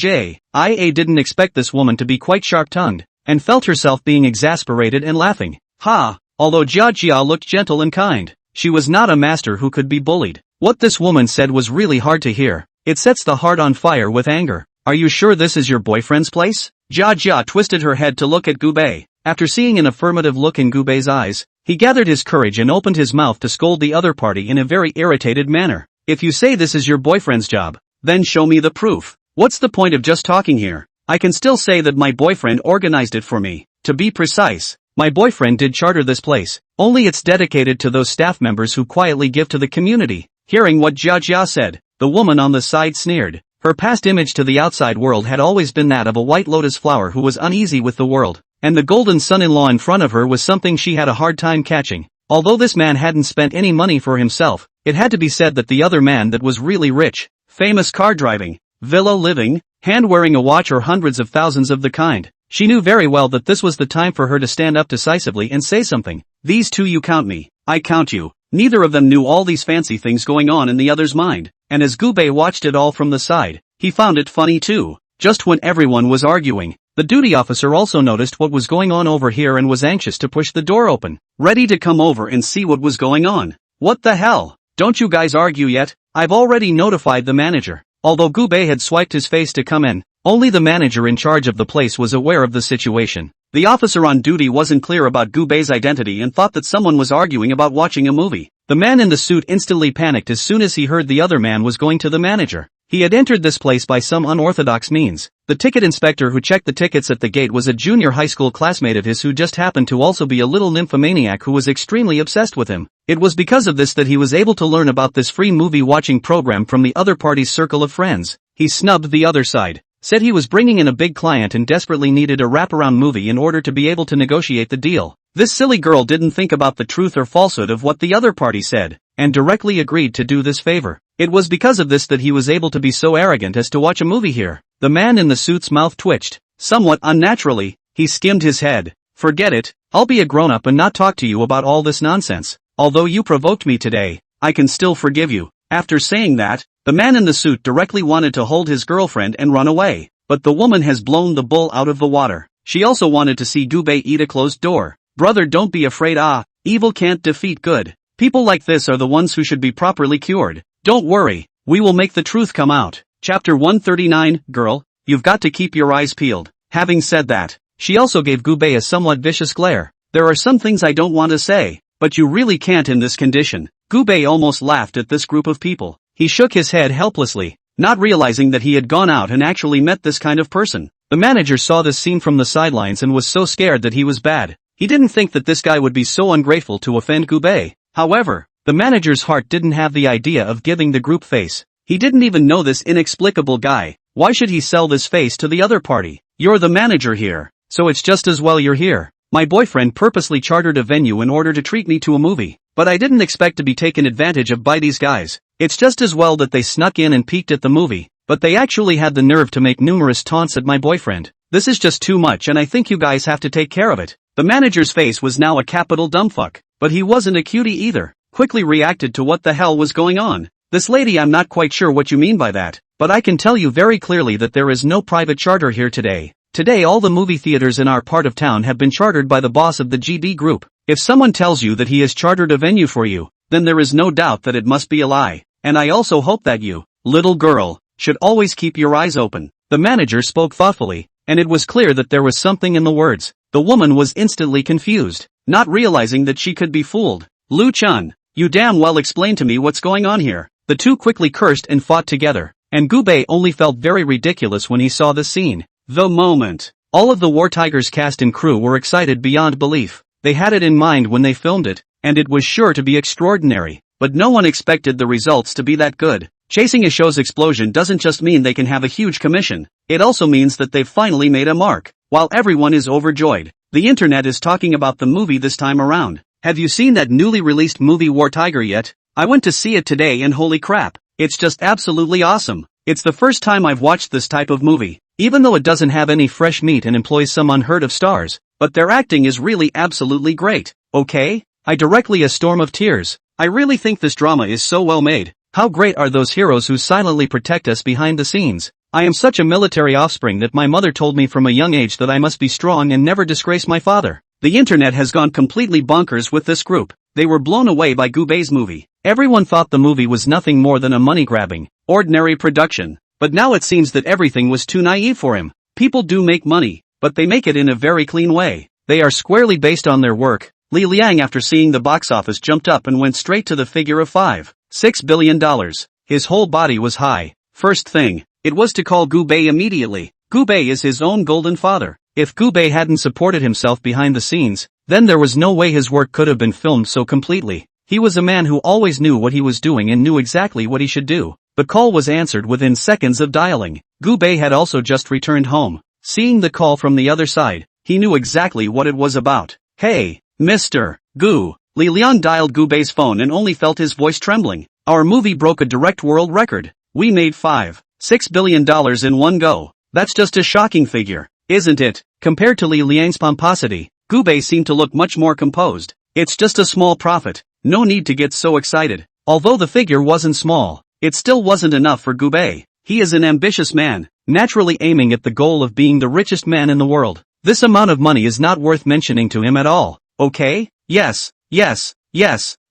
didn't expect this woman to be quite sharp-tongued, and felt herself being exasperated and laughing. Although Jia looked gentle and kind, she was not a master who could be bullied. What this woman said was really hard to hear. It sets the heart on fire with anger. Are you sure this is your boyfriend's place? Jia twisted her head to look at Gubei. After seeing an affirmative look in Gubei's eyes, he gathered his courage and opened his mouth to scold the other party in a very irritated manner. If you say this is your boyfriend's job, then show me the proof. What's the point of just talking here? I can still say that my boyfriend organized it for me. To be precise, my boyfriend did charter this place. Only it's dedicated to those staff members who quietly give to the community. Hearing what Jia said, the woman on the side sneered. Her past image to the outside world had always been that of a white lotus flower who was uneasy with the world, and the golden son-in-law in front of her was something she had a hard time catching. Although this man hadn't spent any money for himself, it had to be said that the other man that was really rich, famous car driving, villa living, hand wearing a watch or hundreds of thousands of the kind. She knew very well that this was the time for her to stand up decisively and say something. These two, you count me, I count you. Neither of them knew all these fancy things going on in the other's mind, and as Gubei watched it all from the side, he found it funny too. Just when everyone was arguing, the duty officer also noticed what was going on over here and was anxious to push the door open, ready to come over and see what was going on. What the hell? Don't you guys argue yet? I've already notified the manager. Although Gubei had swiped his face to come in, only the manager in charge of the place was aware of the situation. The officer on duty wasn't clear about Gubei's identity and thought that someone was arguing about watching a movie. The man in the suit instantly panicked as soon as he heard the other man was going to the manager. He had entered this place by some unorthodox means. The ticket inspector who checked the tickets at the gate was a junior high school classmate of his who just happened to also be a little nymphomaniac who was extremely obsessed with him. It was because of this that he was able to learn about this free movie watching program from the other party's circle of friends. He snubbed the other side, said he was bringing in a big client and desperately needed a wraparound movie in order to be able to negotiate the deal. This silly girl didn't think about the truth or falsehood of what the other party said, and directly agreed to do this favor. It was because of this that he was able to be so arrogant as to watch a movie here. The man in the suit's mouth twitched. Somewhat unnaturally, he skimmed his head. Forget it, I'll be a grown-up and not talk to you about all this nonsense. Although you provoked me today, I can still forgive you. After saying that, the man in the suit directly wanted to hold his girlfriend and run away. But the woman has blown the bull out of the water. She also wanted to see Gubei eat a closed door. Brother, don't be afraid. Evil can't defeat good. People like this are the ones who should be properly cured. Don't worry, we will make the truth come out. Chapter 139, Girl, you've got to keep your eyes peeled. Having said that, she also gave Gubei a somewhat vicious glare. There are some things I don't want to say, but you really can't in this condition. Gubei almost laughed at this group of people. He shook his head helplessly, not realizing that he had gone out and actually met this kind of person. The manager saw this scene from the sidelines and was so scared that he was bad. He didn't think that this guy would be so ungrateful to offend Gubei. However, the manager's heart didn't have the idea of giving the group face. He didn't even know this inexplicable guy. Why should he sell this face to the other party? You're the manager here, so it's just as well you're here. My boyfriend purposely chartered a venue in order to treat me to a movie, but I didn't expect to be taken advantage of by these guys. It's just as well that they snuck in and peeked at the movie, but they actually had the nerve to make numerous taunts at my boyfriend. This is just too much and I think you guys have to take care of it. The manager's face was now a capital dumbfuck, but he wasn't a cutie either. Quickly reacted to what the hell was going on. This lady, I'm not quite sure what you mean by that, but I can tell you very clearly that there is no private charter here today. Today all the movie theaters in our part of town have been chartered by the boss of the GB group. If someone tells you that he has chartered a venue for you, then there is no doubt that it must be a lie. And I also hope that you, little girl, should always keep your eyes open. The manager spoke thoughtfully, and it was clear that there was something in the words. The woman was instantly confused, not realizing that she could be fooled. Lu Chun, you damn well explain to me what's going on here. The two quickly cursed and fought together, and Gubei only felt very ridiculous when he saw the scene. The moment. All of the War Tigers cast and crew were excited beyond belief. They had it in mind when they filmed it, and it was sure to be extraordinary, but no one expected the results to be that good. Chasing a show's explosion doesn't just mean they can have a huge commission, it also means that they've finally made a mark. While everyone is overjoyed, the internet is talking about the movie this time around. Have you seen that newly released movie War Tiger yet? I went to see it today and holy crap, it's just absolutely awesome. It's the first time I've watched this type of movie, even though it doesn't have any fresh meat and employs some unheard of stars, but their acting is really absolutely great. Okay? I directly a storm of tears. I really think this drama is so well made. How great are those heroes who silently protect us behind the scenes? I am such a military offspring that my mother told me from a young age that I must be strong and never disgrace my father. The internet has gone completely bonkers with this group. they were blown away by Gubei's movie. Everyone thought the movie was nothing more than a money-grabbing, ordinary production. But now it seems that everything was too naive for him. People do make money, but they make it in a very clean way. They are squarely based on their work. Li Liang, after seeing the box office, jumped up and went straight to the figure of $5.6 billion. His whole body was high. First thing, it was to call Gubei immediately. Gubei is his own golden father. If Gubei hadn't supported himself behind the scenes, then there was no way his work could have been filmed so completely. He was a man who always knew what he was doing and knew exactly what he should do. The call was answered within seconds of dialing. Gubei had also just returned home. Seeing the call from the other side, he knew exactly what it was about. Hey, Mr. Gu. Li Liang dialed Gubei's phone and only felt his voice trembling. Our movie broke a direct world record. We made $5.6 billion in one go. That's just a shocking figure, isn't it? Compared to Li Liang's pomposity, Gubei seemed to look much more composed. It's just a small profit. No need to get so excited. Although the figure wasn't small, it still wasn't enough for Gubei. He is an ambitious man, naturally aiming at the goal of being the richest man in the world. This amount of money is not worth mentioning to him at all. Okay? Yes.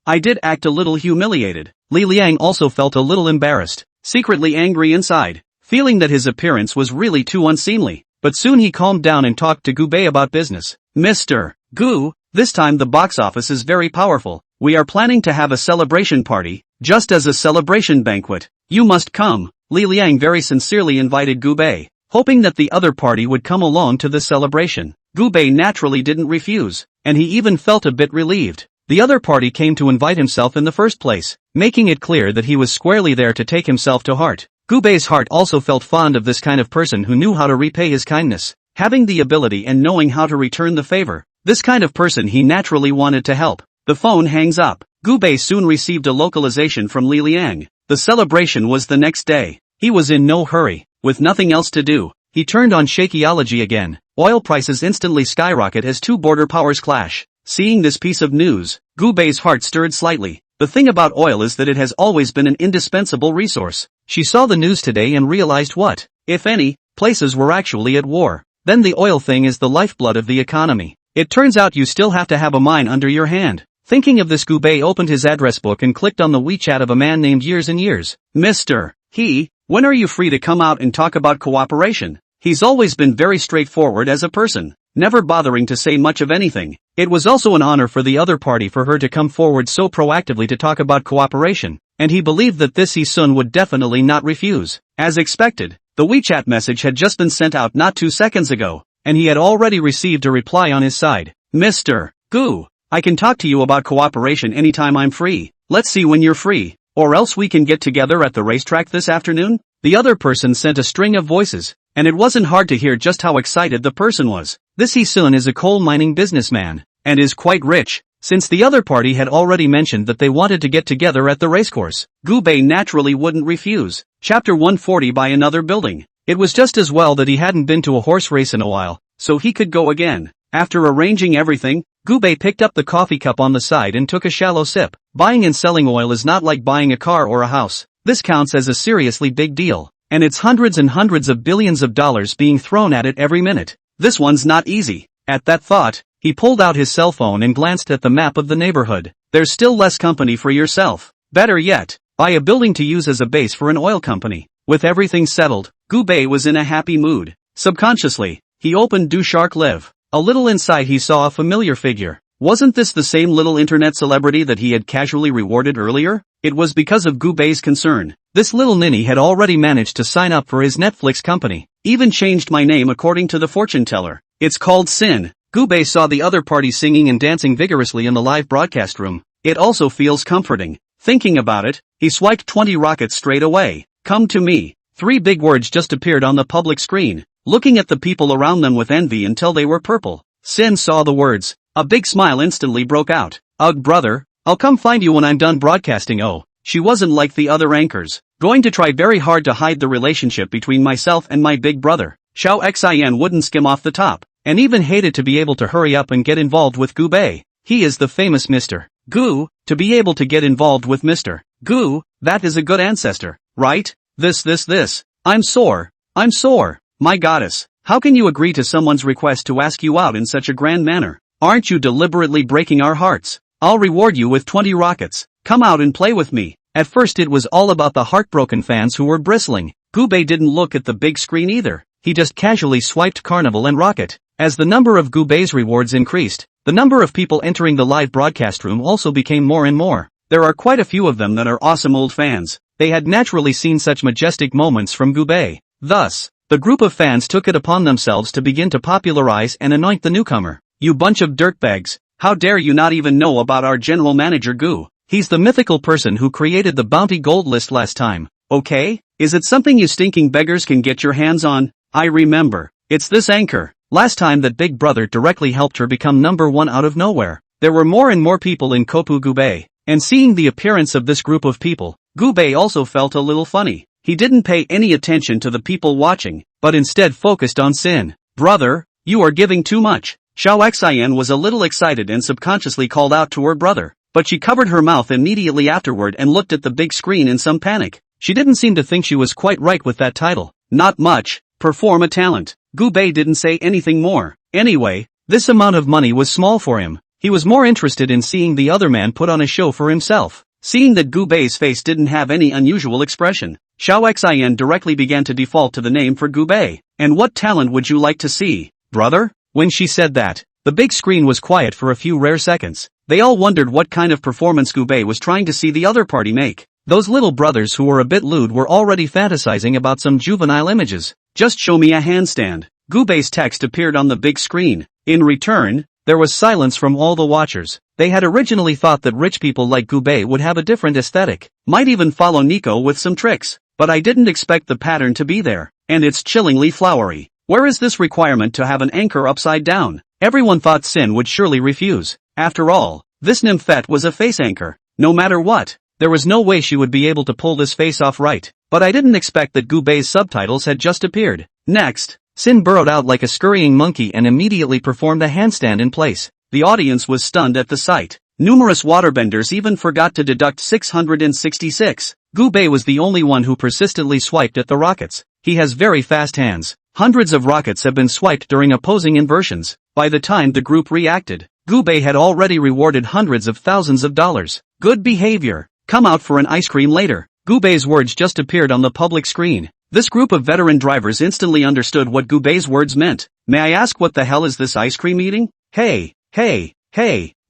I did act a little humiliated. Li Liang also felt a little embarrassed, secretly angry inside, feeling that his appearance was really too unseemly. But soon he calmed down and talked to Gubei about business. Mr. Gu, this time the box office is very powerful. We are planning to have a celebration party, just as a celebration banquet. You must come. Li Liang very sincerely invited Gubei, hoping that the other party would come along to the celebration. Gubei naturally didn't refuse, and he even felt a bit relieved. The other party came to invite himself in the first place, making it clear that he was squarely there to take himself to heart. Gubei's heart also felt fond of this kind of person who knew how to repay his kindness, having the ability and knowing how to return the favor. This kind of person he naturally wanted to help. The phone hangs up. Gubei soon received a localization from Li Liang. The celebration was the next day. He was in no hurry. With nothing else to do, he turned on Shakeology again. Oil prices instantly skyrocket as two border powers clash. Seeing this piece of news, Gubei's heart stirred slightly. The thing about oil is that it has always been an indispensable resource. She saw the news today and realized what, if any, places were actually at war. Then the oil thing is the lifeblood of the economy. It turns out you still have to have a mine under your hand. Thinking of this, Gubei opened his address book and clicked on the WeChat of a man named Years and Years. Mr. He, when are you free to come out and talk about cooperation? He's always been very straightforward as a person, never bothering to say much of anything. It was also an honor for the other party for her to come forward so proactively to talk about cooperation, and he believed that this Hee-sun would definitely not refuse. As expected, the WeChat message had just been sent out not 2 seconds ago, and he had already received a reply on his side. Mr. Gu, I can talk to you about cooperation anytime I'm free. Let's see when you're free, or else we can get together at the racetrack this afternoon. The other person sent a string of voices, and it wasn't hard to hear just how excited the person was. This Hee-sun is a coal mining businessman, and is quite rich. Since the other party had already mentioned that they wanted to get together at the racecourse, Gubei naturally wouldn't refuse. Chapter 140 by another building. It was just as well that he hadn't been to a horse race in a while, so he could go again. After arranging everything, Gubei picked up the coffee cup on the side and took a shallow sip. Buying and selling oil is not like buying a car or a house. This counts as a seriously big deal, and it's hundreds and hundreds of billions of dollars being thrown at it every minute. This one's not easy. At that thought, he pulled out his cell phone and glanced at the map of the neighborhood. There's still less company for yourself. Better yet, buy a building to use as a base for an oil company. With everything settled, Gubei was in a happy mood. Subconsciously, he opened Do Shark Live. A little inside he saw a familiar figure. Wasn't this the same little internet celebrity that he had casually rewarded earlier? It was because of Gubei's concern. This little ninny had already managed to sign up for his Netflix company. Even changed my name according to the fortune teller. It's called Sin. Gubei saw the other party singing and dancing vigorously in the live broadcast room. It also feels comforting. Thinking about it, he swiped 20 rockets straight away. Come to me. 3 big words just appeared on the public screen, looking at the people around them with envy until they were purple. Sin saw the words. A big smile instantly broke out. Ugh, brother, I'll come find you when I'm done broadcasting. Oh, she wasn't like the other anchors. Going to try very hard to hide the relationship between myself and my big brother. Xiao Xin wouldn't skim off the top, and even hated to be able to hurry up and get involved with Gubei. He is the famous Mr. Gu, to be able to get involved with Mr. Gu, that is a good ancestor, right? This. I'm sore. My goddess, how can you agree to someone's request to ask you out in such a grand manner? Aren't you deliberately breaking our hearts? I'll reward you with 20 rockets. Come out and play with me. At first it was all about the heartbroken fans who were bristling. Gubei didn't look at the big screen either. He just casually swiped Carnival and Rocket. As the number of Gubei's rewards increased, the number of people entering the live broadcast room also became more and more. There are quite a few of them that are awesome old fans. They had naturally seen such majestic moments from Gubei. Thus, the group of fans took it upon themselves to begin to popularize and anoint the newcomer. You bunch of dirtbags, how dare you not even know about our general manager Gu? He's the mythical person who created the bounty gold list last time, okay? Is it something you stinking beggars can get your hands on? I remember. It's this anchor. Last time that Big Brother directly helped her become #1 out of nowhere. There were more and more people in Kopu Gubei, and seeing the appearance of this group of people, Gubei also felt a little funny. He didn't pay any attention to the people watching, but instead focused on Sin. Brother, you are giving too much. Xiao Xian was a little excited and subconsciously called out to her brother, but she covered her mouth immediately afterward and looked at the big screen in some panic. She didn't seem to think she was quite right with that title. Not much. Perform a talent. Gubei didn't say anything more. Anyway, this amount of money was small for him. He was more interested in seeing the other man put on a show for himself. Seeing that Gubei's face didn't have any unusual expression, Xiao Xian directly began to default to the name for Gubei. And what talent would you like to see, brother? When she said that, the big screen was quiet for a few rare seconds. They all wondered what kind of performance Gubei was trying to see the other party make. Those little brothers who were a bit lewd were already fantasizing about some juvenile images. Just show me a handstand. Gubei's text appeared on the big screen. In return, there was silence from all the watchers. They had originally thought that rich people like Gubei would have a different aesthetic, might even follow Nico with some tricks, but I didn't expect the pattern to be there, and it's chillingly flowery. Where is this requirement to have an anchor upside down? Everyone thought Sin would surely refuse. After all, this nymphette was a face anchor. No matter what, there was no way she would be able to pull this face off right. But I didn't expect that Gubei's subtitles had just appeared. Next, Sin burrowed out like a scurrying monkey and immediately performed a handstand in place. The audience was stunned at the sight. Numerous waterbenders even forgot to deduct 666. Gubei was the only one who persistently swiped at the rockets. He has very fast hands. Hundreds of rockets have been swiped during opposing inversions. By the time the group reacted, Gubei had already rewarded hundreds of thousands of dollars. Good behavior. Come out for an ice cream later. Gubei's words just appeared on the public screen. This group of veteran drivers instantly understood what Gubei's words meant. May I ask what the hell is this ice cream eating? Hey,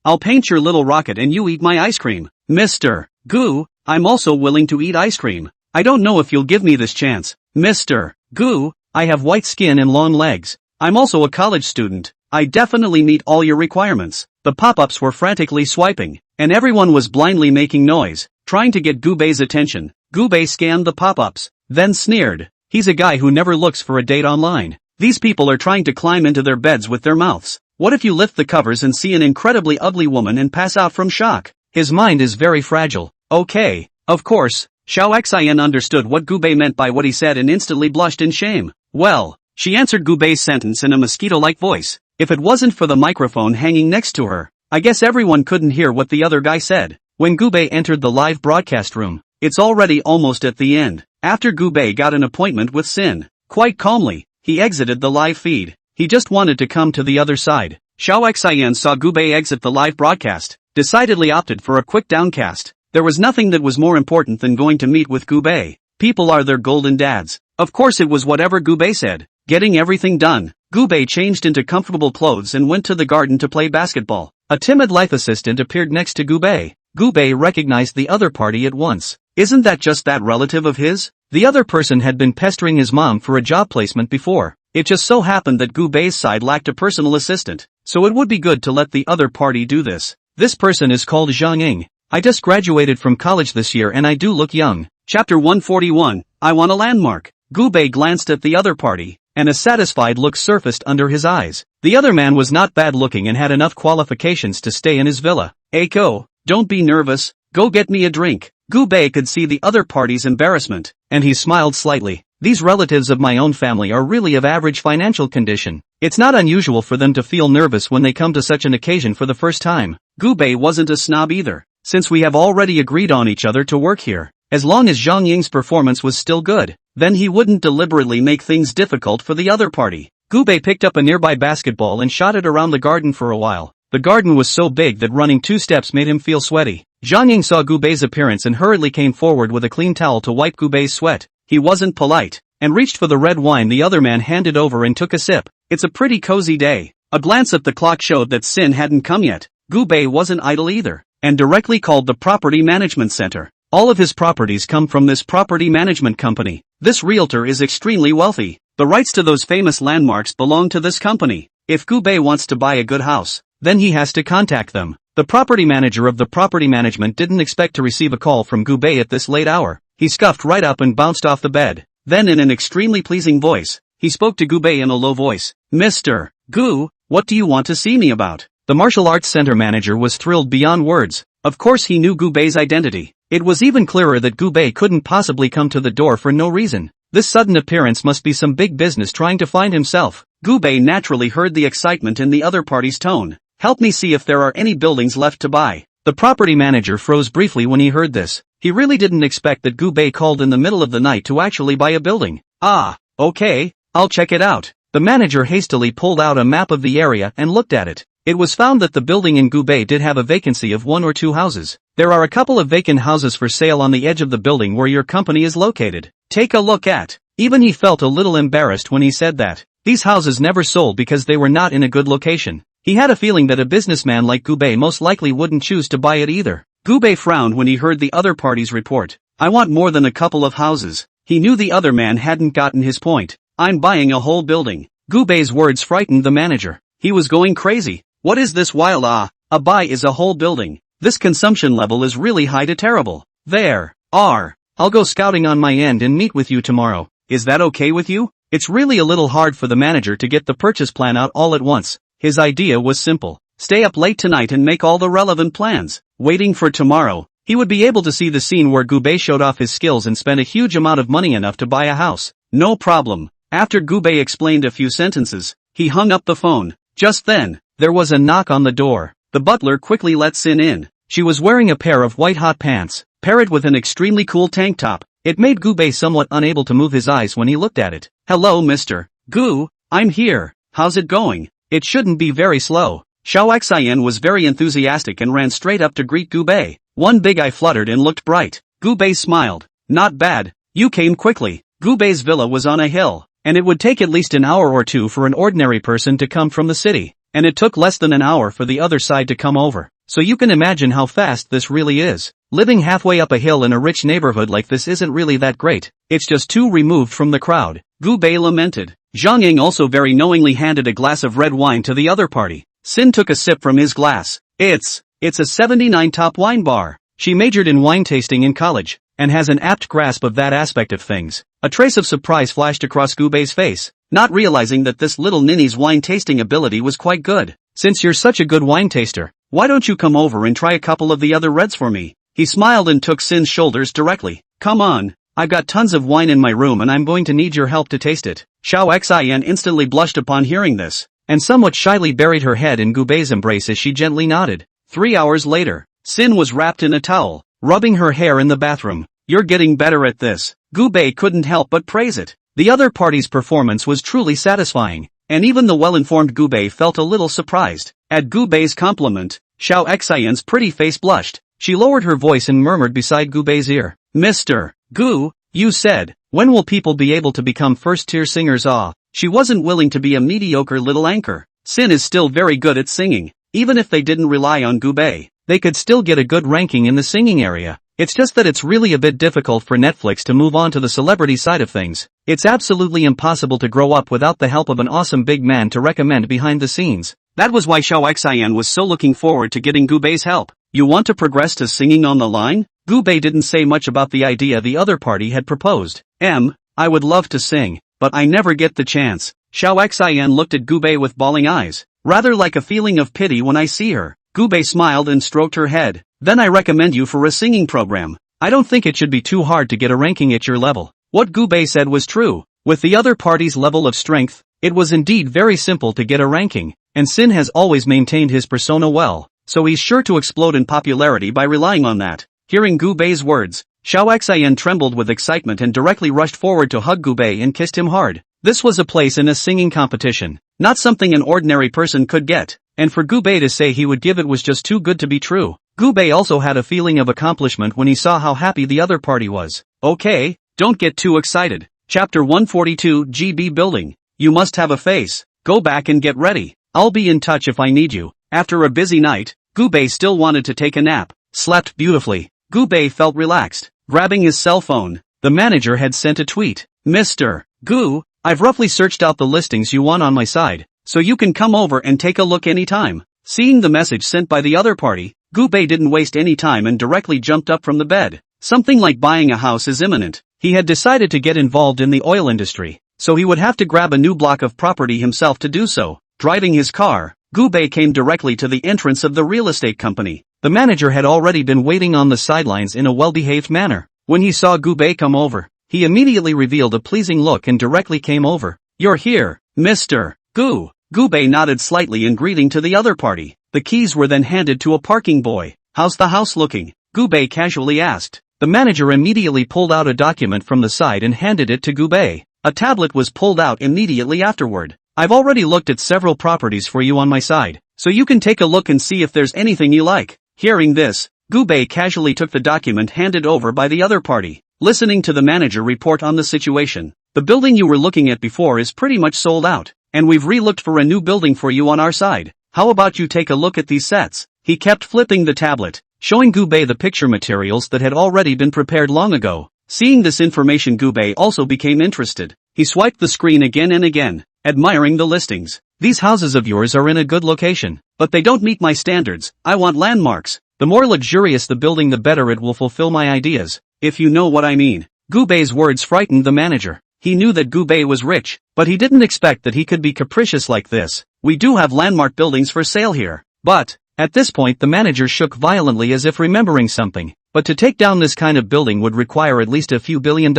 I'll paint your little rocket and you eat my ice cream. Mr. Gu, I'm also willing to eat ice cream. I don't know if you'll give me this chance. Mr. Gu, I have white skin and long legs. I'm also a college student. I definitely meet all your requirements. The pop-ups were frantically swiping, and everyone was blindly making noise, trying to get Gubei's attention. Gubei scanned the pop-ups, then sneered. He's a guy who never looks for a date online. These people are trying to climb into their beds with their mouths. What if you lift the covers and see an incredibly ugly woman and pass out from shock? His mind is very fragile. Okay, of course. Xiao Xian understood what Gubei meant by what he said and instantly blushed in shame. Well, she answered Gubei's sentence in a mosquito-like voice. If it wasn't for the microphone hanging next to her, I guess everyone couldn't hear what the other guy said. When Gubei entered the live broadcast room, it's already almost at the end. After Gubei got an appointment with Sin, quite calmly, he exited the live feed. He just wanted to come to the other side. Xiao Xian saw Gubei exit the live broadcast, decidedly opted for a quick downcast. There was nothing that was more important than going to meet with Gubei. People are their golden dads. Of course it was whatever Gubei said. Getting everything done, Gubei changed into comfortable clothes and went to the garden to play basketball. A timid life assistant appeared next to Gubei. Gubei recognized the other party at once. Isn't that just that relative of his? The other person had been pestering his mom for a job placement before. It just so happened that Gubei's side lacked a personal assistant, so it would be good to let the other party do this. This person is called Zhang Ying. I just graduated from college this year and I do look young. Chapter 141, I want a landmark. Gubei glanced at the other party, and a satisfied look surfaced under his eyes. The other man was not bad looking and had enough qualifications to stay in his villa. Eiko, don't be nervous, go get me a drink. Gubei could see the other party's embarrassment, and he smiled slightly. These relatives of my own family are really of average financial condition. It's not unusual for them to feel nervous when they come to such an occasion for the first time. Gubei wasn't a snob either, since we have already agreed on each other to work here. As long as Zhang Ying's performance was still good, then he wouldn't deliberately make things difficult for the other party. Gubei picked up a nearby basketball and shot it around the garden for a while. The garden was so big that running 2 steps made him feel sweaty. Zhang Ying saw Gu Bei's appearance and hurriedly came forward with a clean towel to wipe Gu Bei's sweat. He wasn't polite, and reached for the red wine the other man handed over and took a sip. It's a pretty cozy day. A glance at the clock showed that Sin hadn't come yet. Gu Bei wasn't idle either, and directly called the property management center. All of his properties come from this property management company. This realtor is extremely wealthy. The rights to those famous landmarks belong to this company. If Gu Bei wants to buy a good house, then he has to contact them. The property manager of the property management didn't expect to receive a call from Gu Bei at this late hour. He scuffed right up and bounced off the bed. Then in an extremely pleasing voice, he spoke to Gu Bei in a low voice. Mr. Gu, what do you want to see me about? The martial arts center manager was thrilled beyond words. Of course he knew Gu Bei's identity. It was even clearer that Gu Bei couldn't possibly come to the door for no reason. This sudden appearance must be some big business trying to find himself. Gu Bei naturally heard the excitement in the other party's tone. Help me see if there are any buildings left to buy. The property manager froze briefly when he heard this. He really didn't expect that Gu Bei called in the middle of the night to actually buy a building. Ah, okay, I'll check it out. The manager hastily pulled out a map of the area and looked at it. It was found that the building in Gu Bei did have a vacancy of 1 or 2 houses. There are a couple of vacant houses for sale on the edge of the building where your company is located. Take a look at. Even he felt a little embarrassed when he said that. These houses never sold because they were not in a good location. He had a feeling that a businessman like Gu Bei most likely wouldn't choose to buy it either. Gu Bei frowned when he heard the other party's report. I want more than a couple of houses. He knew the other man hadn't gotten his point. I'm buying a whole building. Gu Bei's words frightened the manager. He was going crazy. What is this wild a buy is a whole building. This consumption level is really high to terrible. I'll go scouting on my end and meet with you tomorrow. Is that okay with you? It's really a little hard for the manager to get the purchase plan out all at once. His idea was simple. Stay up late tonight and make all the relevant plans. Waiting for tomorrow, he would be able to see the scene where Gu Bei showed off his skills and spent a huge amount of money enough to buy a house. No problem. After Gu Bei explained a few sentences, he hung up the phone. Just then, there was a knock on the door. The butler quickly let Sin in. She was wearing a pair of white hot pants, paired with an extremely cool tank top. It made Gu Bei somewhat unable to move his eyes when he looked at it. Hello Mr. Gu, I'm here. How's it going? It shouldn't be very slow. Xiao Xian was very enthusiastic and ran straight up to greet Gu Bei. One big eye fluttered and looked bright. Gu Bei smiled. Not bad. You came quickly. Gu Bei's villa was on a hill, and it would take at least an hour or 2 for an ordinary person to come from the city. And it took less than an hour for the other side to come over. So you can imagine how fast this really is. Living halfway up a hill in a rich neighborhood like this isn't really that great. It's just too removed from the crowd. Gu Bei lamented. Zhang Ying also very knowingly handed a glass of red wine to the other party. Sin took a sip from his glass. It's a 79 top wine bar. She majored in wine tasting in college, and has an apt grasp of that aspect of things. A trace of surprise flashed across Gu Bei's face, not realizing that this little ninny's wine tasting ability was quite good. Since you're such a good wine taster, why don't you come over and try a couple of the other reds for me? He smiled and took Sin's shoulders directly. Come on, I've got tons of wine in my room and I'm going to need your help to taste it. Xiao Xian instantly blushed upon hearing this, and somewhat shyly buried her head in Gu Bei's embrace as she gently nodded. 3 hours later, Sin was wrapped in a towel, rubbing her hair in the bathroom. You're getting better at this. Gu Bei couldn't help but praise it. The other party's performance was truly satisfying, and even the well-informed Gu Bei felt a little surprised. At Gu Bei's compliment, Xiao Xian's pretty face blushed. She lowered her voice and murmured beside Gu Bei's ear. Mr. Gu, you said, when will people be able to become first-tier singers? She wasn't willing to be a mediocre little anchor. Sin is still very good at singing. Even if they didn't rely on Gu Bei, they could still get a good ranking in the singing area. It's just that it's really a bit difficult for Netflix to move on to the celebrity side of things. It's absolutely impossible to grow up without the help of an awesome big man to recommend behind the scenes. That was why Xiao Xian was so looking forward to getting Gu Bei's help. You want to progress to singing on the line? Gu Bei didn't say much about the idea the other party had proposed. I would love to sing, but I never get the chance. Xiao Xian looked at Gu Bei with bawling eyes, rather like a feeling of pity when I see her. Gu Bei smiled and stroked her head. Then I recommend you for a singing program. I don't think it should be too hard to get a ranking at your level. What Gu Bei said was true. With the other party's level of strength, it was indeed very simple to get a ranking, and Sin has always maintained his persona well, so he's sure to explode in popularity by relying on that. Hearing Gu Bei's words, Xiao Xian trembled with excitement and directly rushed forward to hug Gu Bei and kissed him hard. This was a place in a singing competition, not something an ordinary person could get. and for Gubei to say he would give it was just too good to be true. Gubei also had a feeling of accomplishment when he saw how happy the other party was. Okay, don't get too excited. Chapter 142 GB Building. You must have a face. Go back and get ready. I'll be in touch if I need you. After a busy night, Gubei still wanted to take a nap. Slept beautifully. Gubei felt relaxed. Grabbing his cell phone, the manager had sent a tweet. Mr. Gu, I've roughly searched out the listings you want on my side, so you can come over and take a look anytime. Seeing the message sent by the other party, Gubei didn't waste any time and directly jumped up from the bed. Something like buying a house is imminent. He had decided to get involved in the oil industry, so he would have to grab a new block of property himself to do so. Driving his car, Gubei came directly to the entrance of the real estate company. The manager had already been waiting on the sidelines in a well-behaved manner. When he saw Gubei come over, he immediately revealed a pleasing look and directly came over. You're here, Mr. Gu. Gubei nodded slightly in greeting to the other party. The keys were then handed to a parking boy. How's the house looking? Gubei casually asked. The manager immediately pulled out a document from the side and handed it to Gubei. A tablet was pulled out immediately afterward. I've already looked at several properties for you on my side, so you can take a look and see if there's anything you like. Hearing this, Gubei casually took the document handed over by the other party. Listening to the manager report on the situation, the building you were looking at before is pretty much sold out, and we've re-looked for a new building for you on our side. How about you take a look at these sets? He kept flipping the tablet, showing Gubei the picture materials that had already been prepared long ago. Seeing this information, Gubei also became interested. He swiped the screen again and again, admiring the listings. These houses of yours are in a good location, but they don't meet my standards. I want landmarks. The more luxurious the building, the better it will fulfill my ideas, if you know what I mean. Gubei's words frightened the manager. He knew that Gubei was rich, but he didn't expect that he could be capricious like this. We do have landmark buildings for sale here. But, at this point the manager shook violently as if remembering something. But to take down this kind of building would require at least a few $1 billion.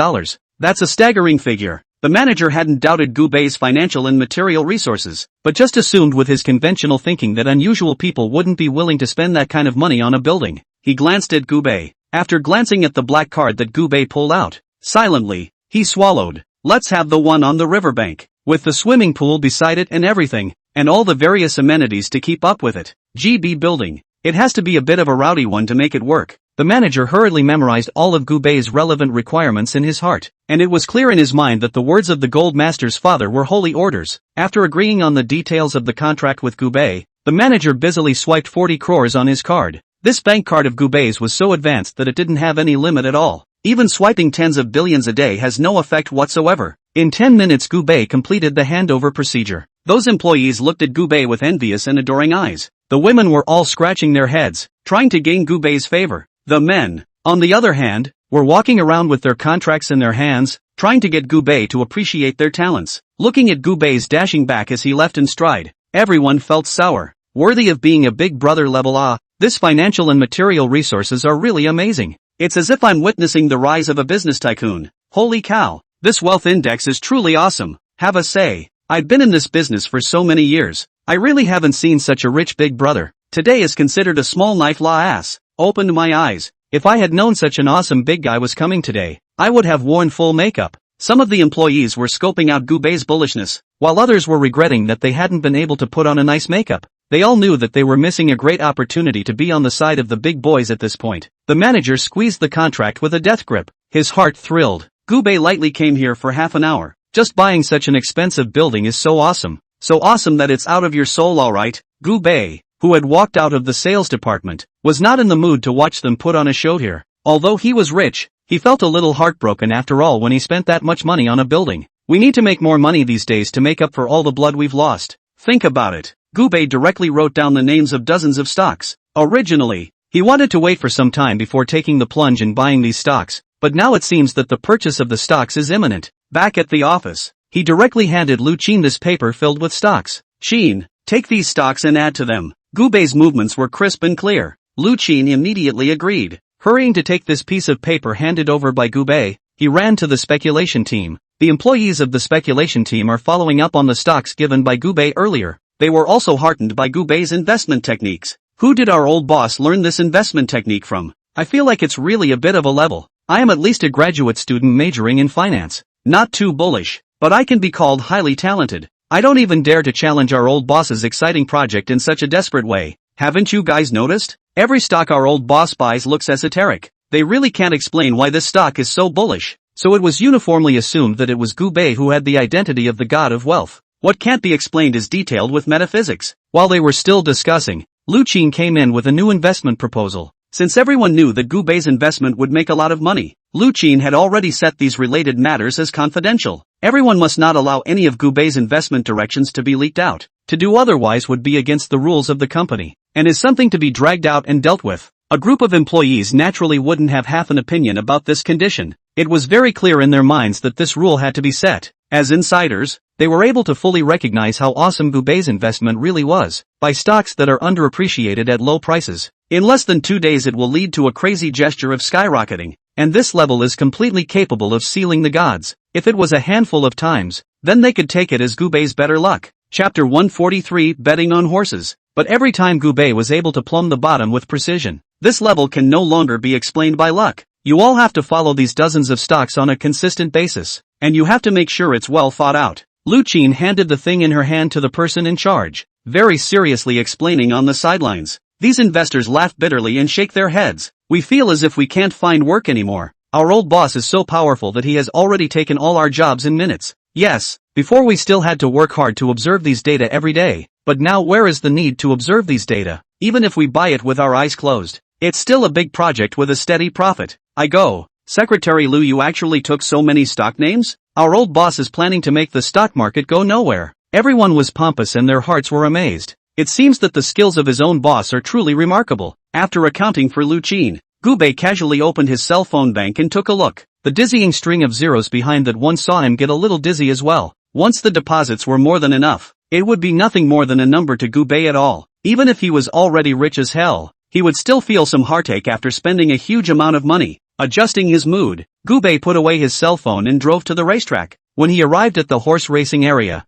That's a staggering figure. The manager hadn't doubted Gubei's financial and material resources, but just assumed with his conventional thinking that unusual people wouldn't be willing to spend that kind of money on a building. He glanced at Gubei. After glancing at the black card that Gubei pulled out, silently, he swallowed. Let's have the one on the riverbank, with the swimming pool beside it and everything, and all the various amenities to keep up with it. GB building. It has to be a bit of a rowdy one to make it work. The manager hurriedly memorized all of Gubei's relevant requirements in his heart, and it was clear in his mind that the words of the Gold Master's father were holy orders. After agreeing on the details of the contract with Gubei, the manager busily swiped 40 crores on his card. This bank card of Gubei's was so advanced that it didn't have any limit at all. Even swiping tens of billions a day has no effect whatsoever. In 10 minutes Gubei completed the handover procedure. Those employees looked at Gubei with envious and adoring eyes. The women were all scratching their heads, trying to gain Gubei's favor. The men, on the other hand, were walking around with their contracts in their hands, trying to get Gubei to appreciate their talents. Looking at Gubei's dashing back as he left in stride, everyone felt sour. Worthy of being a big brother level. This financial and material resources are really amazing. It's as if I'm witnessing the rise of a business tycoon. Holy cow, this wealth index is truly awesome. Have a say. I've been in this business for so many years. I really haven't seen such a rich big brother. Today is considered a small knife ass. Opened my eyes. If I had known such an awesome big guy was coming today, I would have worn full makeup. Some of the employees were scoping out Gubei's bullishness, while others were regretting that they hadn't been able to put on a nice makeup. They all knew that they were missing a great opportunity to be on the side of the big boys at this point. The manager squeezed the contract with a death grip. His heart thrilled. Gubei lightly came here for half an hour. Just buying such an expensive building is so awesome. So awesome that it's out of your soul, alright. Gubei, who had walked out of the sales department, was not in the mood to watch them put on a show here. Although he was rich, he felt a little heartbroken after all when he spent that much money on a building. We need to make more money these days to make up for all the blood we've lost. Think about it. Gubei directly wrote down the names of dozens of stocks. Originally, he wanted to wait for some time before taking the plunge and buying these stocks, but now it seems that the purchase of the stocks is imminent. Back at the office, he directly handed Lu Qin this paper filled with stocks. Qin, take these stocks and add to them. Gubei's movements were crisp and clear. Lu Qin immediately agreed. Hurrying to take this piece of paper handed over by Gubei, he ran to the speculation team. The employees of the speculation team are following up on the stocks given by Gubei earlier. They were also heartened by Gubei's investment techniques. Who did our old boss learn this investment technique from? I feel like it's really a bit of a level. I am at least a graduate student majoring in finance. Not too bullish, but I can be called highly talented. I don't even dare to challenge our old boss's exciting project in such a desperate way. Haven't you guys noticed? Every stock our old boss buys looks esoteric. They really can't explain why this stock is so bullish. So it was uniformly assumed that it was Gubei who had the identity of the god of wealth. What can't be explained is detailed with metaphysics. While they were still discussing, Lu Qin came in with a new investment proposal. Since everyone knew that Gubei's investment would make a lot of money, Lu Qin had already set these related matters as confidential. Everyone must not allow any of Gubei's investment directions to be leaked out. To do otherwise would be against the rules of the company, and is something to be dragged out and dealt with. A group of employees naturally wouldn't have half an opinion about this condition. It was very clear in their minds that this rule had to be set. As insiders, they were able to fully recognize how awesome Gubei's investment really was. Buy stocks that are underappreciated at low prices. In less than 2 days it will lead to a crazy gesture of skyrocketing, and this level is completely capable of sealing the gods. If it was a handful of times, then they could take it as Gubei's better luck. Chapter 143 Betting on Horses. But every time Gubei was able to plumb the bottom with precision. This level can no longer be explained by luck. You all have to follow these dozens of stocks on a consistent basis, and you have to make sure it's well thought out. Lu Qin handed the thing in her hand to the person in charge, very seriously explaining on the sidelines. These investors laugh bitterly and shake their heads. We feel as if we can't find work anymore. Our old boss is so powerful that he has already taken all our jobs in minutes. Yes, before we still had to work hard to observe these data every day, but now where is the need to observe these data? Even if we buy it with our eyes closed, it's still a big project with a steady profit. I go, Secretary Lu, you actually took so many stock names? Our old boss is planning to make the stock market go nowhere. Everyone was pompous and their hearts were amazed. It seems that the skills of his own boss are truly remarkable. After accounting for Lu Qin, Gubei casually opened his cell phone bank and took a look. The dizzying string of zeros behind that one saw him get a little dizzy as well. Once the deposits were more than enough, it would be nothing more than a number to Gubei at all. Even if he was already rich as hell, he would still feel some heartache after spending a huge amount of money. Adjusting his mood, Gubei put away his cell phone and drove to the racetrack. When he arrived at the horse racing area,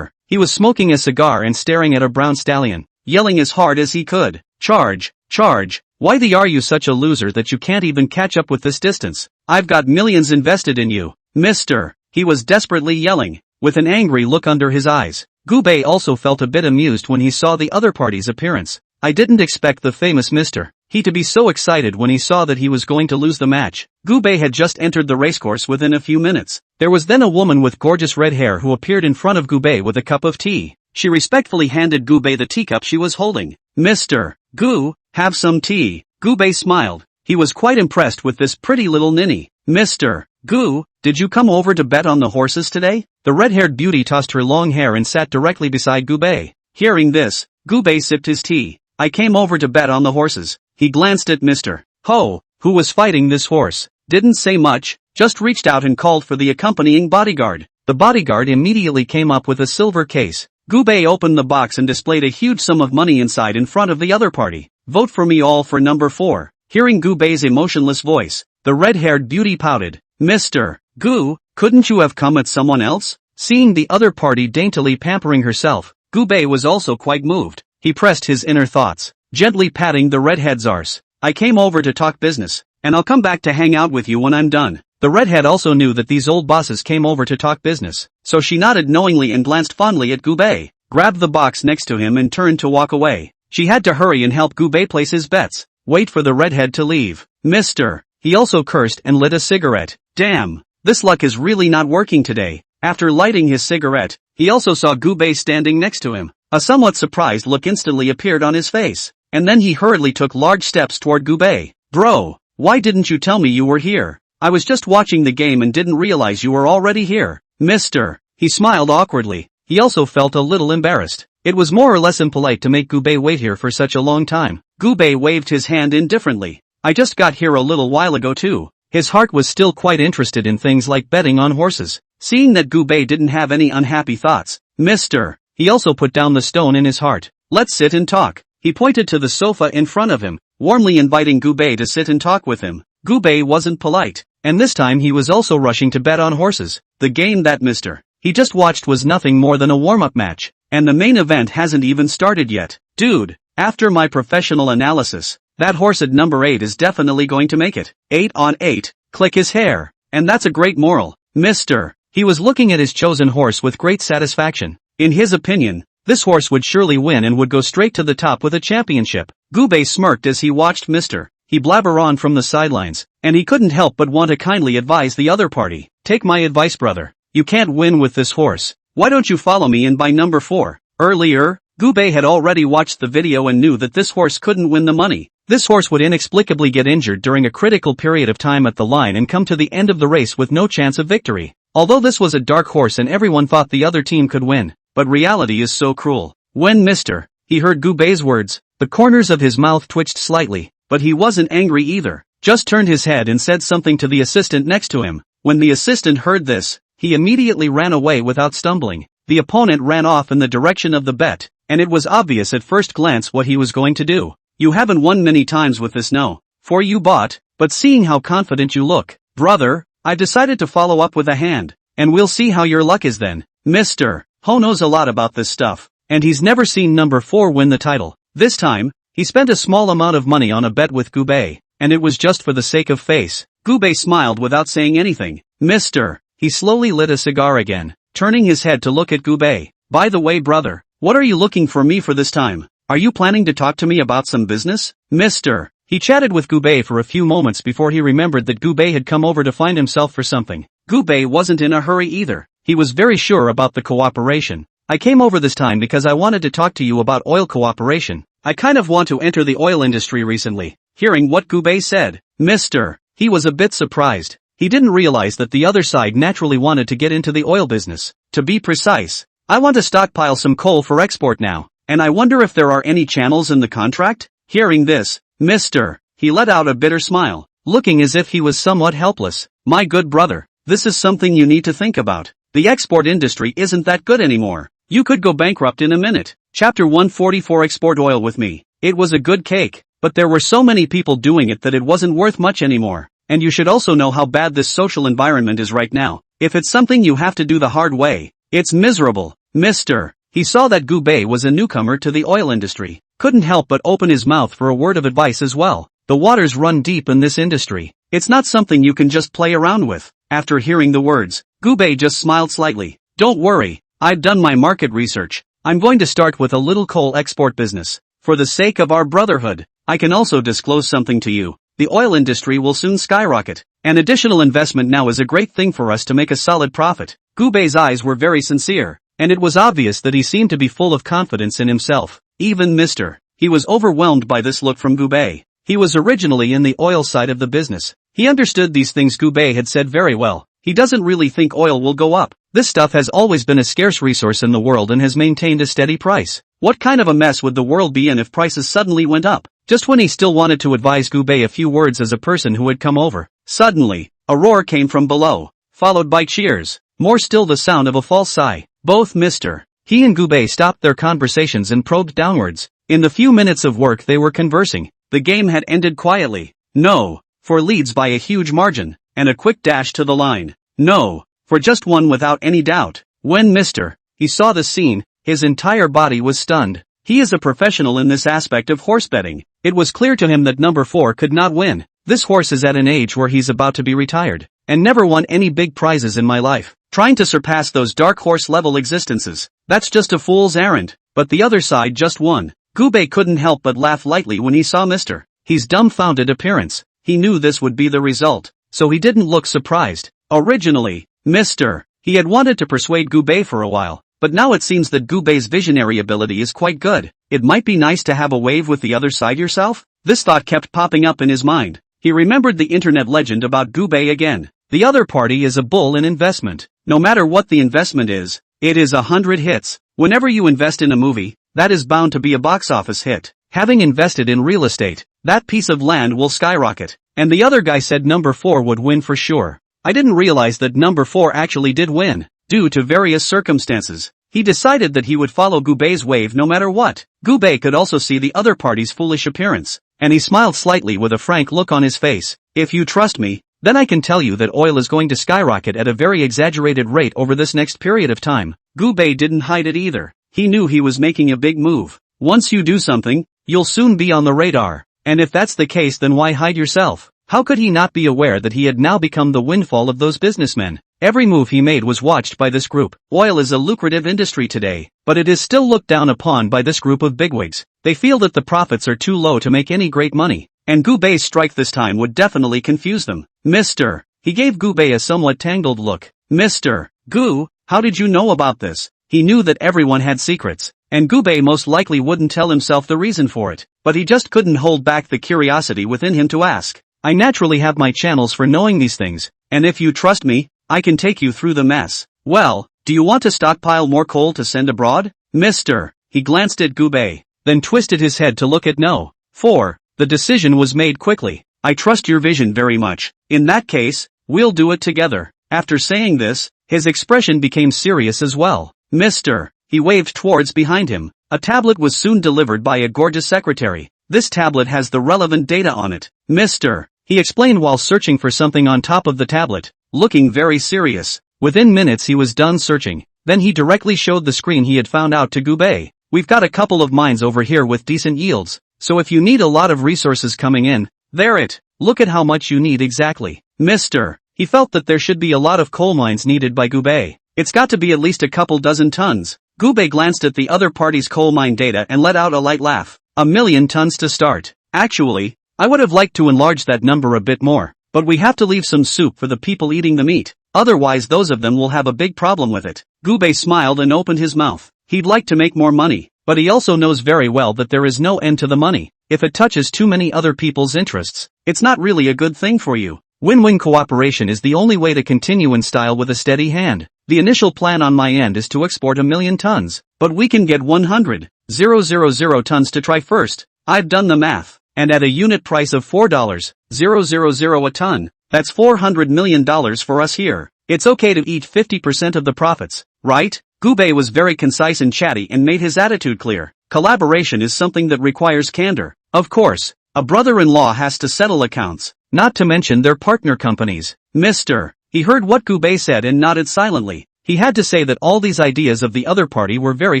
he was smoking a cigar and staring at a brown stallion, yelling as hard as he could. Charge, charge, why are you such a loser that you can't even catch up with this distance? I've got millions invested in you, mister, he was desperately yelling, with an angry look under his eyes. Gubei also felt a bit amused when he saw the other party's appearance. I didn't expect the famous Mr. He to be so excited when he saw that he was going to lose the match. Gubei had just entered the racecourse within a few minutes. There was then a woman with gorgeous red hair who appeared in front of Gubei with a cup of tea. She respectfully handed Gubei the teacup she was holding. Mr. Gu, have some tea. Gubei smiled. He was quite impressed with this pretty little ninny. Mr. Gu, did you come over to bet on the horses today? The red-haired beauty tossed her long hair and sat directly beside Gubei. Hearing this, Gubei sipped his tea. I came over to bet on the horses. He glanced at Mr. Ho, who was fighting this horse, didn't say much, just reached out and called for the accompanying bodyguard. The bodyguard immediately came up with a silver case. Gubei opened the box and displayed a huge sum of money inside in front of the other party. Vote for me all for number 4. Hearing Gubei's emotionless voice, the red-haired beauty pouted. Mr. Gu, couldn't you have come at someone else? Seeing the other party daintily pampering herself, Gubei was also quite moved. He pressed his inner thoughts, gently patting the redhead's arse. I came over to talk business, and I'll come back to hang out with you when I'm done. The redhead also knew that these old bosses came over to talk business, so she nodded knowingly and glanced fondly at Gubei, grabbed the box next to him and turned to walk away. She had to hurry and help Gubei place his bets. Wait for the redhead to leave. Mister. He also cursed and lit a cigarette. Damn, this luck is really not working today. After lighting his cigarette, he also saw Gubei standing next to him. A somewhat surprised look instantly appeared on his face, and then he hurriedly took large steps toward Gubei. Bro, why didn't you tell me you were here? I was just watching the game and didn't realize you were already here. Mister. He smiled awkwardly. He also felt a little embarrassed. It was more or less impolite to make Gubei wait here for such a long time. Gubei waved his hand indifferently. I just got here a little while ago too. His heart was still quite interested in things like betting on horses. Seeing that Gubei didn't have any unhappy thoughts, Mister. He also put down the stone in his heart. Let's sit and talk. He pointed to the sofa in front of him, warmly inviting Gubei to sit and talk with him. Gubei wasn't polite, and this time he was also rushing to bet on horses. The game that Mr. He just watched was nothing more than a warm-up match, and the main event hasn't even started yet. Dude, after my professional analysis, that horse at number 8 is definitely going to make it. 8 on 8, click his hair. And that's a great moral. Mister. He was looking at his chosen horse with great satisfaction. In his opinion, this horse would surely win and would go straight to the top with a championship. Gubei smirked as he watched Mr. He blabber on from the sidelines, and he couldn't help but want to kindly advise the other party. Take my advice, brother. You can't win with this horse. Why don't you follow me and buy number 4? Earlier, Gubei had already watched the video and knew that this horse couldn't win the money. This horse would inexplicably get injured during a critical period of time at the line and come to the end of the race with no chance of victory. Although this was a dark horse and everyone thought the other team could win, but reality is so cruel. When Mr. He heard Gubei's words, the corners of his mouth twitched slightly, but he wasn't angry either. Just turned his head and said something to the assistant next to him. When the assistant heard this, he immediately ran away without stumbling. The opponent ran off in the direction of the bet, and it was obvious at first glance what he was going to do. You haven't won many times with this, no. For you bought, but seeing how confident you look, brother, I decided to follow up with a hand, and we'll see how your luck is then. Mr. Ho knows a lot about this stuff, and he's never seen number 4 win the title. This time, he spent a small amount of money on a bet with Gubei, and it was just for the sake of face. Gubei smiled without saying anything. Mr. He slowly lit a cigar again, turning his head to look at Gubei. By the way, brother, what are you looking for me for this time? Are you planning to talk to me about some business? Mr. He chatted with Gubei for a few moments before he remembered that Gubei had come over to find himself for something. Gubei wasn't in a hurry either. He was very sure about the cooperation. I came over this time because I wanted to talk to you about oil cooperation. I kind of want to enter the oil industry recently. Hearing what Gubei said, Mr. He was a bit surprised. He didn't realize that the other side naturally wanted to get into the oil business. To be precise, I want to stockpile some coal for export now, and I wonder if there are any channels in the contract? Hearing this, Mr. He let out a bitter smile, looking as if he was somewhat helpless. My good brother, this is something you need to think about. The export industry isn't that good anymore. You could go bankrupt in a minute. Chapter 144 Export oil with me. It was a good cake, but there were so many people doing it that it wasn't worth much anymore. And you should also know how bad this social environment is right now. If it's something you have to do the hard way, it's miserable. Mr. He saw that Gubei was a newcomer to the oil industry. Couldn't help but open his mouth for a word of advice as well. The waters run deep in this industry. It's not something you can just play around with. After hearing the words, Gubei just smiled slightly. Don't worry, I've done my market research. I'm going to start with a little coal export business. For the sake of our brotherhood, I can also disclose something to you. The oil industry will soon skyrocket. An additional investment now is a great thing for us to make a solid profit. Gubei's eyes were very sincere, and it was obvious that he seemed to be full of confidence in himself. Even Mr. He was overwhelmed by this look from Gubei. He was originally in the oil side of the business. He understood these things Gubei had said very well. He doesn't really think oil will go up. This stuff has always been a scarce resource in the world and has maintained a steady price. What kind of a mess would the world be in if prices suddenly went up? Just when he still wanted to advise Gubei a few words as a person who had come over, suddenly, a roar came from below, followed by cheers. More still the sound of a false sigh. Both Mr. He and Gubei stopped their conversations and probed downwards. In the few minutes of work they were conversing, the game had ended quietly. No, for leads by a huge margin, and a quick dash to the line. No, for just one without any doubt. When Mr. He saw the scene, his entire body was stunned. He is a professional in this aspect of horse betting. It was clear to him that number 4 could not win. This horse is at an age where he's about to be retired, and never won any big prizes in my life. Trying to surpass those dark horse level existences, that's just a fool's errand. But the other side just won. Gubei couldn't help but laugh lightly when he saw Mr. He's dumbfounded appearance. He knew this would be the result, so he didn't look surprised. Originally, Mr. He had wanted to persuade Gubei for a while, but now it seems that Gubei's visionary ability is quite good. It might be nice to have a wave with the other side yourself? This thought kept popping up in his mind. He remembered the internet legend about Gubei again. The other party is a bull in investment. No matter what the investment is, it is 100 hits. Whenever you invest in a movie, that is bound to be a box office hit. Having invested in real estate, that piece of land will skyrocket. And the other guy said number 4 would win for sure. I didn't realize that number 4 actually did win. Due to various circumstances, he decided that he would follow Gubei's wave no matter what. Gubei could also see the other party's foolish appearance, and he smiled slightly with a frank look on his face. If you trust me, then I can tell you that oil is going to skyrocket at a very exaggerated rate over this next period of time. Gubei didn't hide it either. He knew he was making a big move. Once you do something, you'll soon be on the radar. And if that's the case, then why hide yourself? How could he not be aware that he had now become the windfall of those businessmen? Every move he made was watched by this group. Oil is a lucrative industry today, but it is still looked down upon by this group of bigwigs. They feel that the profits are too low to make any great money, and Gubei's strike this time would definitely confuse them. Mr. He gave Gubei a somewhat tangled look. Mr. Gu, how did you know about this? He knew that everyone had secrets, and Gubei most likely wouldn't tell himself the reason for it, but he just couldn't hold back the curiosity within him to ask. I naturally have my channels for knowing these things, and if you trust me, I can take you through the mess. Well, do you want to stockpile more coal to send abroad? Mr. He glanced at Gubei, then twisted his head to look at No. 4. The decision was made quickly. I trust your vision very much. In that case, we'll do it together. After saying this, his expression became serious as well. Mr. He waved towards behind him. A tablet was soon delivered by a gorgeous secretary. This tablet has the relevant data on it. Mr. He explained while searching for something on top of the tablet, looking very serious. Within minutes he was done searching. Then he directly showed the screen he had found out to Gubei. We've got a couple of mines over here with decent yields, so if you need a lot of resources coming in, there it. Look at how much you need exactly. Mr. He felt that there should be a lot of coal mines needed by Gubei. It's got to be at least a couple dozen tons. Gubei glanced at the other party's coal mine data and let out a light laugh. 1,000,000 tons to start. Actually, I would have liked to enlarge that number a bit more, but we have to leave some soup for the people eating the meat, otherwise those of them will have a big problem with it. Gubei smiled and opened his mouth. He'd like to make more money, but he also knows very well that there is no end to the money. If it touches too many other people's interests, it's not really a good thing for you. Win-win cooperation is the only way to continue in style with a steady hand. The initial plan on my end is to export 1,000,000 tons, but we can get 100,000 tons to try first. I've done the math, and at a unit price of $4,000 a ton, that's $400 million for us here. It's okay to eat 50% of the profits, right? Gubei was very concise and chatty and made his attitude clear. Collaboration is something that requires candor. Of course, a brother-in-law has to settle accounts, not to mention their partner companies. Mr. He heard what Gubei said and nodded silently. He had to say that all these ideas of the other party were very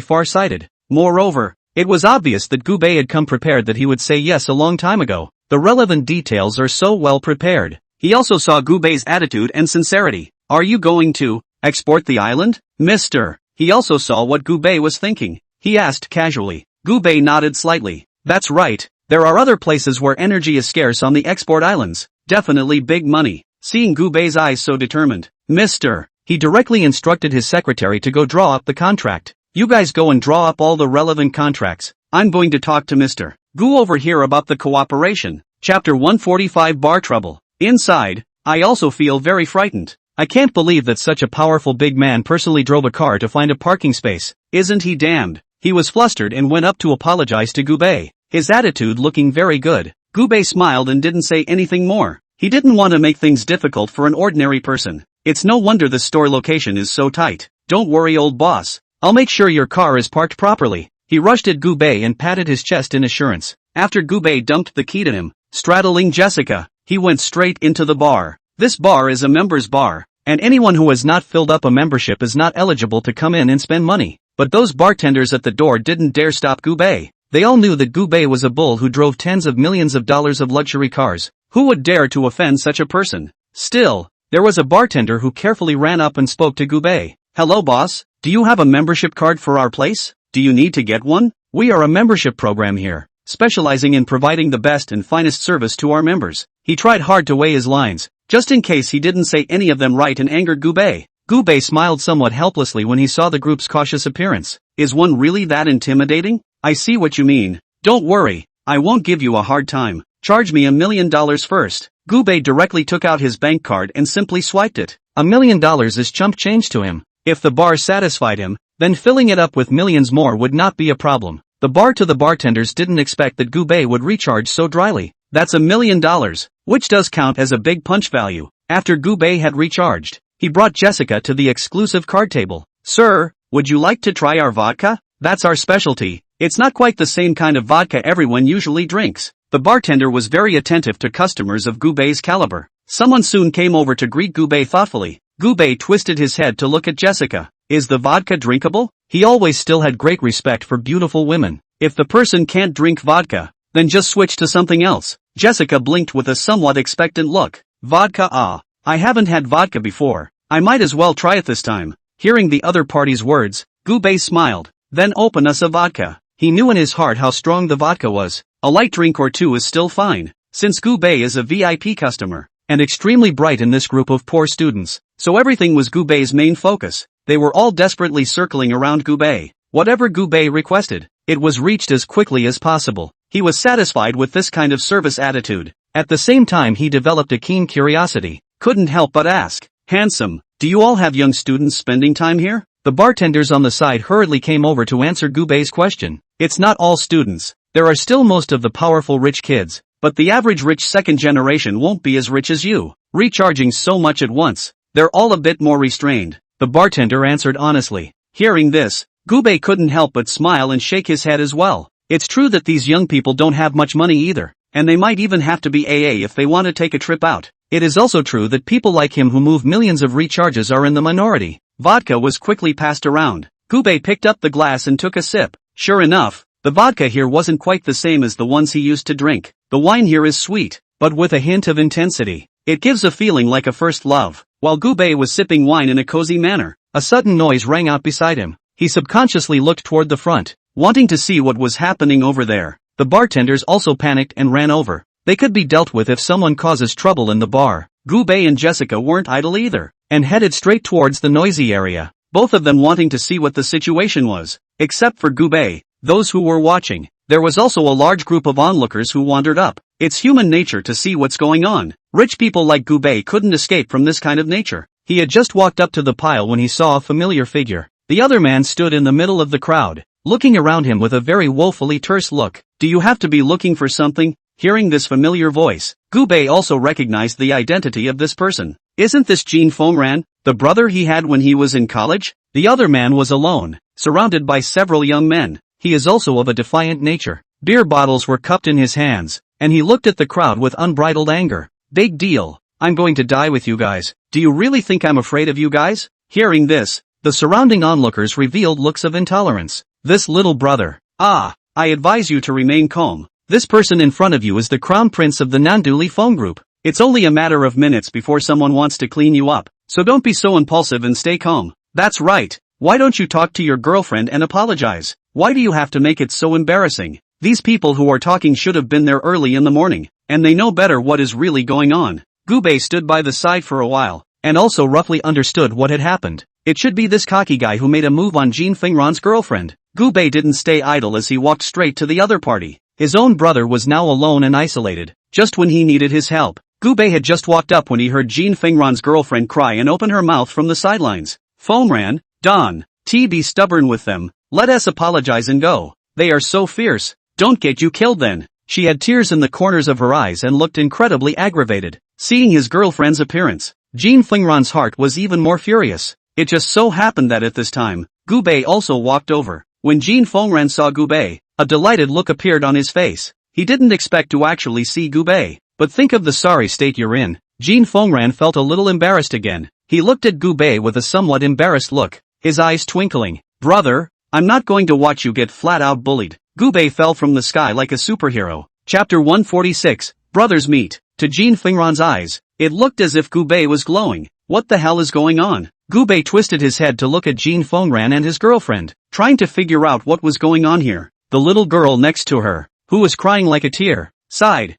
far-sighted. Moreover, it was obvious that Gubei had come prepared that he would say yes a long time ago. The relevant details are so well prepared. He also saw Gubei's attitude and sincerity. Are you going to export the island? Mr. He also saw what Gubei was thinking. He asked casually. Gubei nodded slightly. That's right. There are other places where energy is scarce on the export islands. Definitely big money. Seeing Gubei's eyes so determined, Mr. He directly instructed his secretary to go draw up the contract. You guys go and draw up all the relevant contracts. I'm going to talk to Mr. Gu over here about the cooperation. Chapter 145 Bar Trouble. Inside, I also feel very frightened. I can't believe that such a powerful big man personally drove a car to find a parking space. Isn't he damned? He was flustered and went up to apologize to Gubei, his attitude looking very good. Gubei smiled and didn't say anything more. He didn't want to make things difficult for an ordinary person. It's no wonder the store location is so tight. Don't worry, old boss. I'll make sure your car is parked properly. He rushed at Gubei and patted his chest in assurance. After Gubei dumped the key to him, straddling Jessica, he went straight into the bar. This bar is a members bar, and anyone who has not filled up a membership is not eligible to come in and spend money. But those bartenders at the door didn't dare stop Gubei. They all knew that Gubei was a bull who drove tens of millions of dollars of luxury cars. Who would dare to offend such a person? Still, there was a bartender who carefully ran up and spoke to Gubei. Hello boss, do you have a membership card for our place? Do you need to get one? We are a membership program here, specializing in providing the best and finest service to our members. He tried hard to weigh his lines, just in case he didn't say any of them right and angered Gubei. Gubei smiled somewhat helplessly when he saw the group's cautious appearance. Is one really that intimidating? I see what you mean. Don't worry, I won't give you a hard time. Charge me $1,000,000 first. Gubei directly took out his bank card and simply swiped it. $1,000,000 is chump change to him. If the bar satisfied him, then filling it up with millions more would not be a problem. The bartenders didn't expect that Gubei would recharge so dryly. That's $1,000,000, which does count as a big punch value. After Gubei had recharged, he brought Jessica to the exclusive card table. Sir, would you like to try our vodka? That's our specialty. It's not quite the same kind of vodka everyone usually drinks. The bartender was very attentive to customers of Gubei's caliber. Someone soon came over to greet Gubei thoughtfully. Gubei twisted his head to look at Jessica. Is the vodka drinkable? He always still had great respect for beautiful women. If the person can't drink vodka, then just switch to something else. Jessica blinked with a somewhat expectant look. Vodka? Ah, I haven't had vodka before. I might as well try it this time. Hearing the other party's words, Gubei smiled. Then open us a vodka. He knew in his heart how strong the vodka was. A light drink or two is still fine, since Gubei is a VIP customer, and extremely bright in this group of poor students, so everything was Gubei's main focus. They were all desperately circling around Gubei. Whatever Gubei requested, it was reached as quickly as possible. He was satisfied with this kind of service attitude. At the same time he developed a keen curiosity. Couldn't help but ask, "Handsome, do you all have young students spending time here?" The bartenders on the side hurriedly came over to answer Gubei's question. It's not all students. There are still most of the powerful rich kids, but the average rich second generation won't be as rich as you, recharging so much at once. They're all a bit more restrained, the bartender answered honestly. Hearing this, Gubei couldn't help but smile and shake his head as well. It's true that these young people don't have much money either, and they might even have to be AA if they want to take a trip out. It is also true that people like him who move millions of recharges are in the minority. Vodka was quickly passed around. Gubei picked up the glass and took a sip. Sure enough, the vodka here wasn't quite the same as the ones he used to drink. The wine here is sweet, but with a hint of intensity. It gives a feeling like a first love. While Gubei was sipping wine in a cozy manner, a sudden noise rang out beside him. He subconsciously looked toward the front, wanting to see what was happening over there. The bartenders also panicked and ran over. They could be dealt with if someone causes trouble in the bar. Gubei and Jessica weren't idle either, and headed straight towards the noisy area, both of them wanting to see what the situation was. Except for Gubei, those who were watching, there was also a large group of onlookers who wandered up. It's human nature to see what's going on. Rich people like Gubei couldn't escape from this kind of nature. He had just walked up to the pile when he saw a familiar figure. The other man stood in the middle of the crowd, looking around him with a very woefully terse look. Do you have to be looking for something? Hearing this familiar voice, Gubei also recognized the identity of this person. Isn't this Jin Fengran, the brother he had when he was in college? The other man was alone, surrounded by several young men. He is also of a defiant nature. Beer bottles were cupped in his hands, and he looked at the crowd with unbridled anger. Big deal. I'm going to die with you guys. Do you really think I'm afraid of you guys? Hearing this, the surrounding onlookers revealed looks of intolerance. This little brother. I advise you to remain calm. This person in front of you is the crown prince of the Nanduli phone group. It's only a matter of minutes before someone wants to clean you up, so don't be so impulsive and stay calm. That's right. Why don't you talk to your girlfriend and apologize? Why do you have to make it so embarrassing? These people who are talking should have been there early in the morning, and they know better what is really going on. Gubei stood by the side for a while, and also roughly understood what had happened. It should be this cocky guy who made a move on Jin Fengran's girlfriend. Gubei didn't stay idle as he walked straight to the other party. His own brother was now alone and isolated, just when he needed his help. Gubei had just walked up when he heard Jin Fengran's girlfriend cry and open her mouth from the sidelines. Fengran, Don, be stubborn with them. Let us apologize and go. They are so fierce. Don't get you killed then. She had tears in the corners of her eyes and looked incredibly aggravated. Seeing his girlfriend's appearance, Jin Fengran's heart was even more furious. It just so happened that at this time, Gubei also walked over. When Jin Fengran saw Gubei, a delighted look appeared on his face. He didn't expect to actually see Gubei. But think of the sorry state you're in. Jin Fengran felt a little embarrassed again. He looked at Gubei with a somewhat embarrassed look, his eyes twinkling. Brother, I'm not going to watch you get flat out bullied. Gubei fell from the sky like a superhero. Chapter 146, Brothers Meet. To Jin Fengran's eyes, it looked as if Gubei was glowing. What the hell is going on? Gubei twisted his head to look at Jin Fengran and his girlfriend, trying to figure out what was going on here. The little girl next to her, who was crying like a tear, sighed.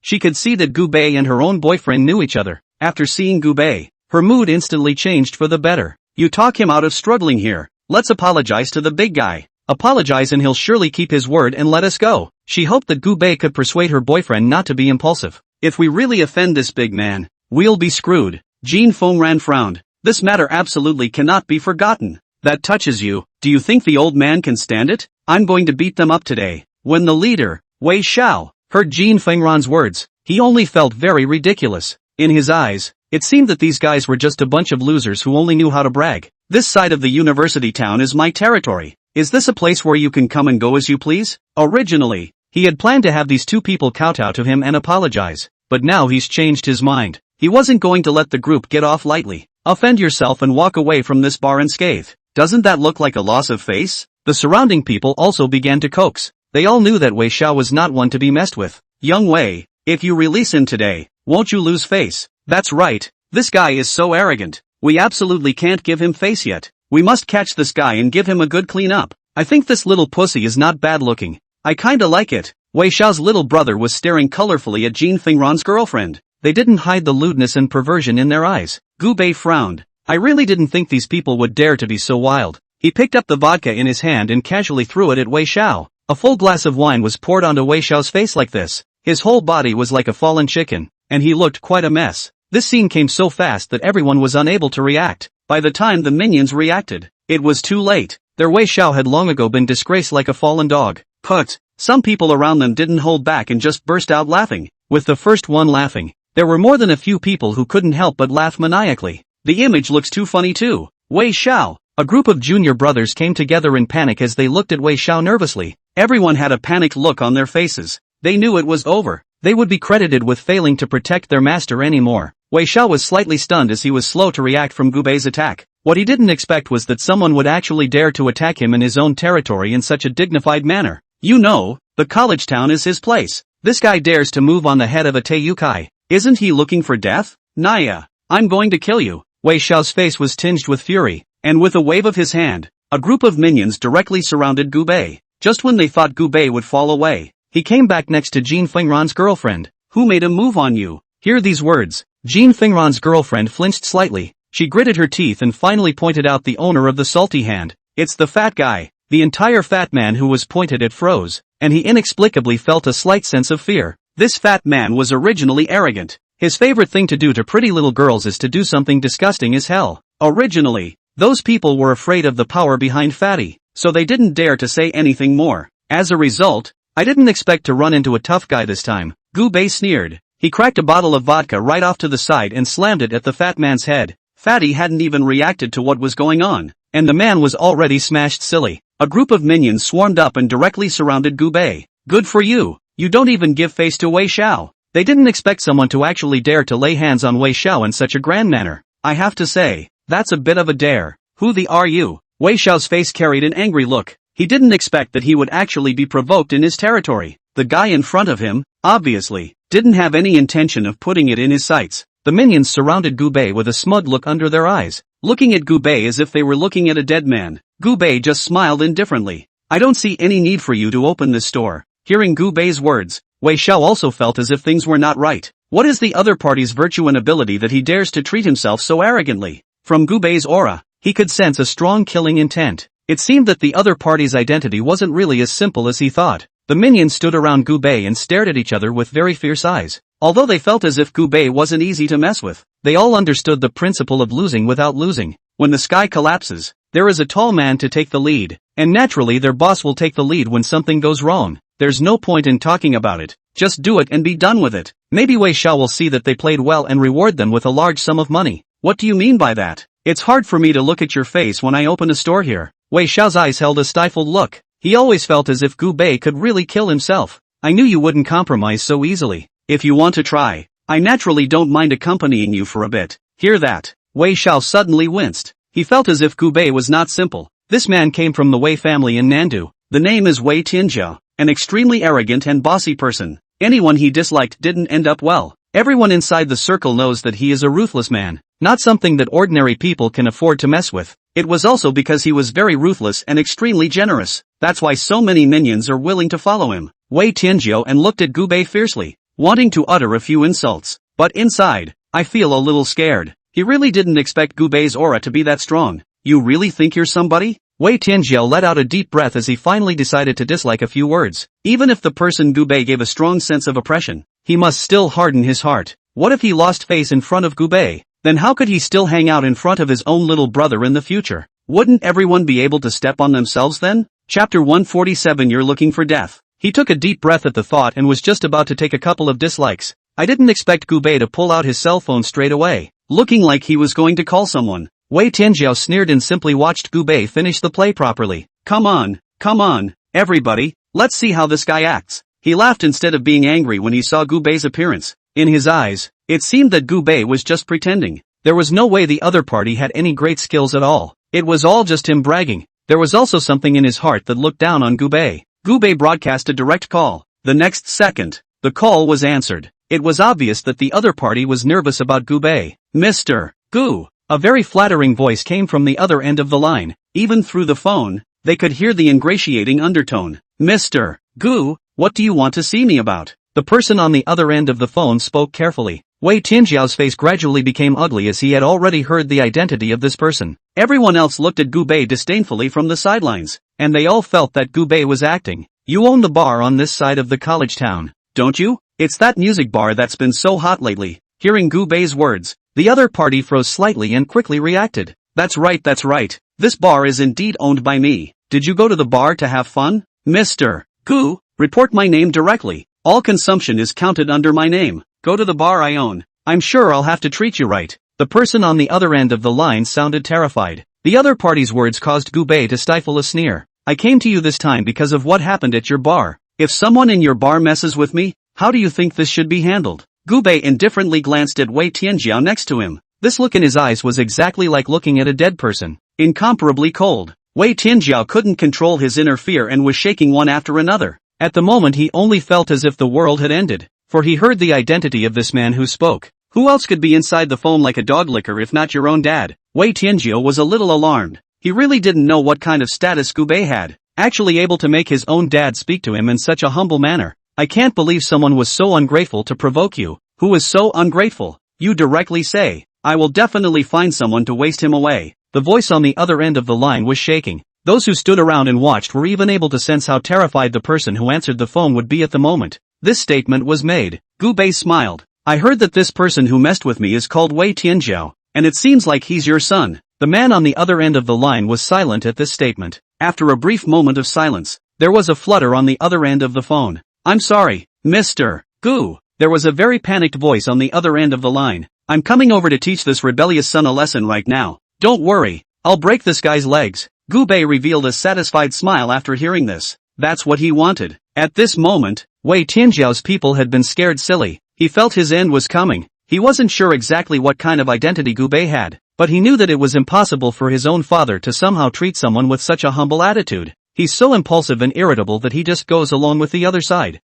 She could see that Gubei and her own boyfriend knew each other. After seeing Gubei, her mood instantly changed for the better. You talk him out of struggling here. Let's apologize to the big guy. Apologize and he'll surely keep his word and let us go. She hoped that Gubei could persuade her boyfriend not to be impulsive. If we really offend this big man, we'll be screwed. Jin Fengran frowned. This matter absolutely cannot be forgotten. That touches you. Do you think the old man can stand it? I'm going to beat them up today. When the leader, Wei Xiao, heard Jin Fengran's words, he only felt very ridiculous. In his eyes, it seemed that these guys were just a bunch of losers who only knew how to brag. This side of the university town is my territory. Is this a place where you can come and go as you please? Originally, he had planned to have these two people kowtow to him and apologize, but now he's changed his mind. He wasn't going to let the group get off lightly. Offend yourself and walk away from this bar unscathed. Doesn't that look like a loss of face? The surrounding people also began to coax. They all knew that Wei Xiao was not one to be messed with. Young Wei, if you release him today, won't you lose face? That's right, this guy is so arrogant. We absolutely can't give him face yet. We must catch this guy and give him a good clean up. I think this little pussy is not bad looking. I kinda like it. Wei Xiao's little brother was staring colorfully at Jin Fingran's girlfriend. They didn't hide the lewdness and perversion in their eyes. Gu Bei frowned. I really didn't think these people would dare to be so wild. He picked up the vodka in his hand and casually threw it at Wei Xiao. A full glass of wine was poured onto Wei Xiao's face like this. His whole body was like a fallen chicken, and he looked quite a mess. This scene came so fast that everyone was unable to react. By the time the minions reacted, it was too late. Their Wei Xiao had long ago been disgraced like a fallen dog. But some people around them didn't hold back and just burst out laughing. With the first one laughing, there were more than a few people who couldn't help but laugh maniacally. The image looks too funny too. Wei Xiao. A group of junior brothers came together in panic as they looked at Wei Xiao nervously. Everyone had a panicked look on their faces. They knew it was over. They would be credited with failing to protect their master anymore. Wei Xiao was slightly stunned as he was slow to react from Gu Bei's attack. What he didn't expect was that someone would actually dare to attack him in his own territory in such a dignified manner. You know, the college town is his place. This guy dares to move on the head of a Teiyukai. Isn't he looking for death? Naya, I'm going to kill you. Wei Xiao's face was tinged with fury, and with a wave of his hand, a group of minions directly surrounded Gu Bei. Just when they thought Gu Bei would fall away, he came back next to Jin Fingran's girlfriend. Who made a move on you? Hear these words. Jin Fingran's girlfriend flinched slightly. She gritted her teeth and finally pointed out the owner of the salty hand. It's the fat guy. The entire fat man who was pointed at froze, and he inexplicably felt a slight sense of fear. This fat man was originally arrogant. His favorite thing to do to pretty little girls is to do something disgusting as hell. Originally, those people were afraid of the power behind Fatty, so they didn't dare to say anything more. As a result, I didn't expect to run into a tough guy this time. Gu Bei sneered. He cracked a bottle of vodka right off to the side and slammed it at the fat man's head. Fatty hadn't even reacted to what was going on, and the man was already smashed silly. A group of minions swarmed up and directly surrounded Gu Bei. Good for you. You don't even give face to Wei Xiao. They didn't expect someone to actually dare to lay hands on Wei Xiao in such a grand manner. I have to say, that's a bit of a dare. Who the are you? Wei Xiao's face carried an angry look. He didn't expect that he would actually be provoked in his territory. The guy in front of him, obviously, didn't have any intention of putting it in his sights. The minions surrounded Gu Bei with a smug look under their eyes, looking at Gu Bei as if they were looking at a dead man. Gu Bei just smiled indifferently. I don't see any need for you to open this store. Hearing Gu Bei's words, Wei Xiao also felt as if things were not right. What is the other party's virtue and ability that he dares to treat himself so arrogantly? From Gu Bei's aura, he could sense a strong killing intent. It seemed that the other party's identity wasn't really as simple as he thought. The minions stood around Gu Bei and stared at each other with very fierce eyes. Although they felt as if Gu Bei wasn't easy to mess with, they all understood the principle of losing without losing. When the sky collapses, there is a tall man to take the lead, and naturally their boss will take the lead when something goes wrong. There's no point in talking about it, just do it and be done with it. Maybe Wei Xiao will see that they played well and reward them with a large sum of money. What do you mean by that? It's hard for me to look at your face when I open a store here. Wei Xiao's eyes held a stifled look. He always felt as if Gu Bei could really kill himself. I knew you wouldn't compromise so easily. If you want to try, I naturally don't mind accompanying you for a bit. Hear that? Wei Xiao suddenly winced. He felt as if Gu Bei was not simple. This man came from the Wei family in Nandu. The name is Wei Tianjiao, an extremely arrogant and bossy person. Anyone he disliked didn't end up well. Everyone inside the circle knows that he is a ruthless man, not something that ordinary people can afford to mess with. It was also because he was very ruthless and extremely generous. That's why so many minions are willing to follow him. Wei Tianjiao and looked at Gu Bei fiercely, wanting to utter a few insults. But inside, I feel a little scared. He really didn't expect Gu Bei's aura to be that strong. You really think you're somebody? Wei Tianjiao let out a deep breath as he finally decided to dislike a few words. Even if the person Gu Bei gave a strong sense of oppression, he must still harden his heart. What if he lost face in front of Gu Bei? Then how could he still hang out in front of his own little brother in the future? Wouldn't everyone be able to step on themselves then? Chapter 147. You're looking for death. He took a deep breath at the thought and was just about to take a couple of dislikes. I didn't expect Gu Bei to pull out his cell phone straight away, looking like he was going to call someone. Wei Tianjiao sneered and simply watched Gu Bei finish the play properly. Come on, everybody, let's see how this guy acts. He laughed instead of being angry when he saw Gu Bei's appearance. In his eyes, it seemed that Gu Bei was just pretending. There was no way the other party had any great skills at all. It was all just him bragging. There was also something in his heart that looked down on Gu Bei. Gu Bei broadcast a direct call. The next second, the call was answered. It was obvious that the other party was nervous about Gu Bei. Mr. Gu, A very flattering voice came from the other end of the line. Even through the phone, they could hear the ingratiating undertone. Mr. Gu, what do you want to see me about? The person on the other end of the phone spoke carefully. Wei Tianjiao's face gradually became ugly as he had already heard the identity of this person. Everyone else looked at Gu Bei disdainfully from the sidelines, and they all felt that Gu Bei was acting. You own the bar on this side of the college town, don't you? It's that music bar that's been so hot lately. Hearing Gu Bei's words, the other party froze slightly and quickly reacted. That's right. This bar is indeed owned by me. Did you go to the bar to have fun? Mr. Gu, report my name directly. All consumption is counted under my name. Go to the bar I own. I'm sure I'll have to treat you right. The person on the other end of the line sounded terrified. The other party's words caused Gu Bei to stifle a sneer. I came to you this time because of what happened at your bar. If someone in your bar messes with me, how do you think this should be handled? Gu Bei indifferently glanced at Wei Tianjiao next to him. This look in his eyes was exactly like looking at a dead person. Incomparably cold. Wei Tianjiao couldn't control his inner fear and was shaking one after another. At the moment he only felt as if the world had ended, for he heard the identity of this man who spoke. Who else could be inside the phone like a dog licker if not your own dad? Wei Tianjiao was a little alarmed. He really didn't know what kind of status Gu Bei had, actually able to make his own dad speak to him in such a humble manner. I can't believe someone was so ungrateful to provoke you. Who is so ungrateful? You directly say. I will definitely find someone to waste him away. The voice on the other end of the line was shaking. Those who stood around and watched were even able to sense how terrified the person who answered the phone would be at the moment this statement was made. Gu Bei smiled. I heard that this person who messed with me is called Wei Tianjiao, and it seems like he's your son. The man on the other end of the line was silent at this statement. After a brief moment of silence, there was a flutter on the other end of the phone. I'm sorry, Mr. Gu. There was a very panicked voice on the other end of the line. I'm coming over to teach this rebellious son a lesson right now. Don't worry, I'll break this guy's legs. Gu Bei revealed a satisfied smile after hearing this. That's what he wanted. At this moment, Wei Tianjiao's people had been scared silly. He felt his end was coming. He wasn't sure exactly what kind of identity Gu Bei had, but he knew that it was impossible for his own father to somehow treat someone with such a humble attitude. He's so impulsive and irritable that he just goes along with the other side.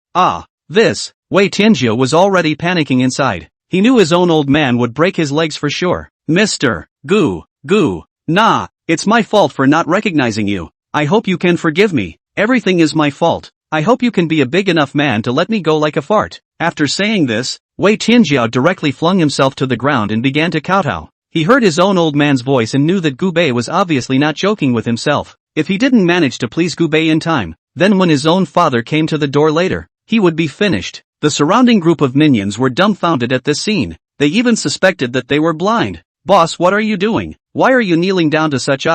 Wei Tianjiao was already panicking inside. He knew his own old man would break his legs for sure. Mr. Gu, nah, it's my fault for not recognizing you. I hope you can forgive me. Everything is my fault. I hope you can be a big enough man to let me go like a fart. After saying this, Wei Tianjiao directly flung himself to the ground and began to kowtow. He heard his own old man's voice and knew that Gu Bei was obviously not joking with himself. If he didn't manage to please Gu Bei in time, then when his own father came to the door later, he would be finished. The surrounding group of minions were dumbfounded at this scene. They even suspected that they were blind. Boss, what are you doing? Why are you kneeling down to such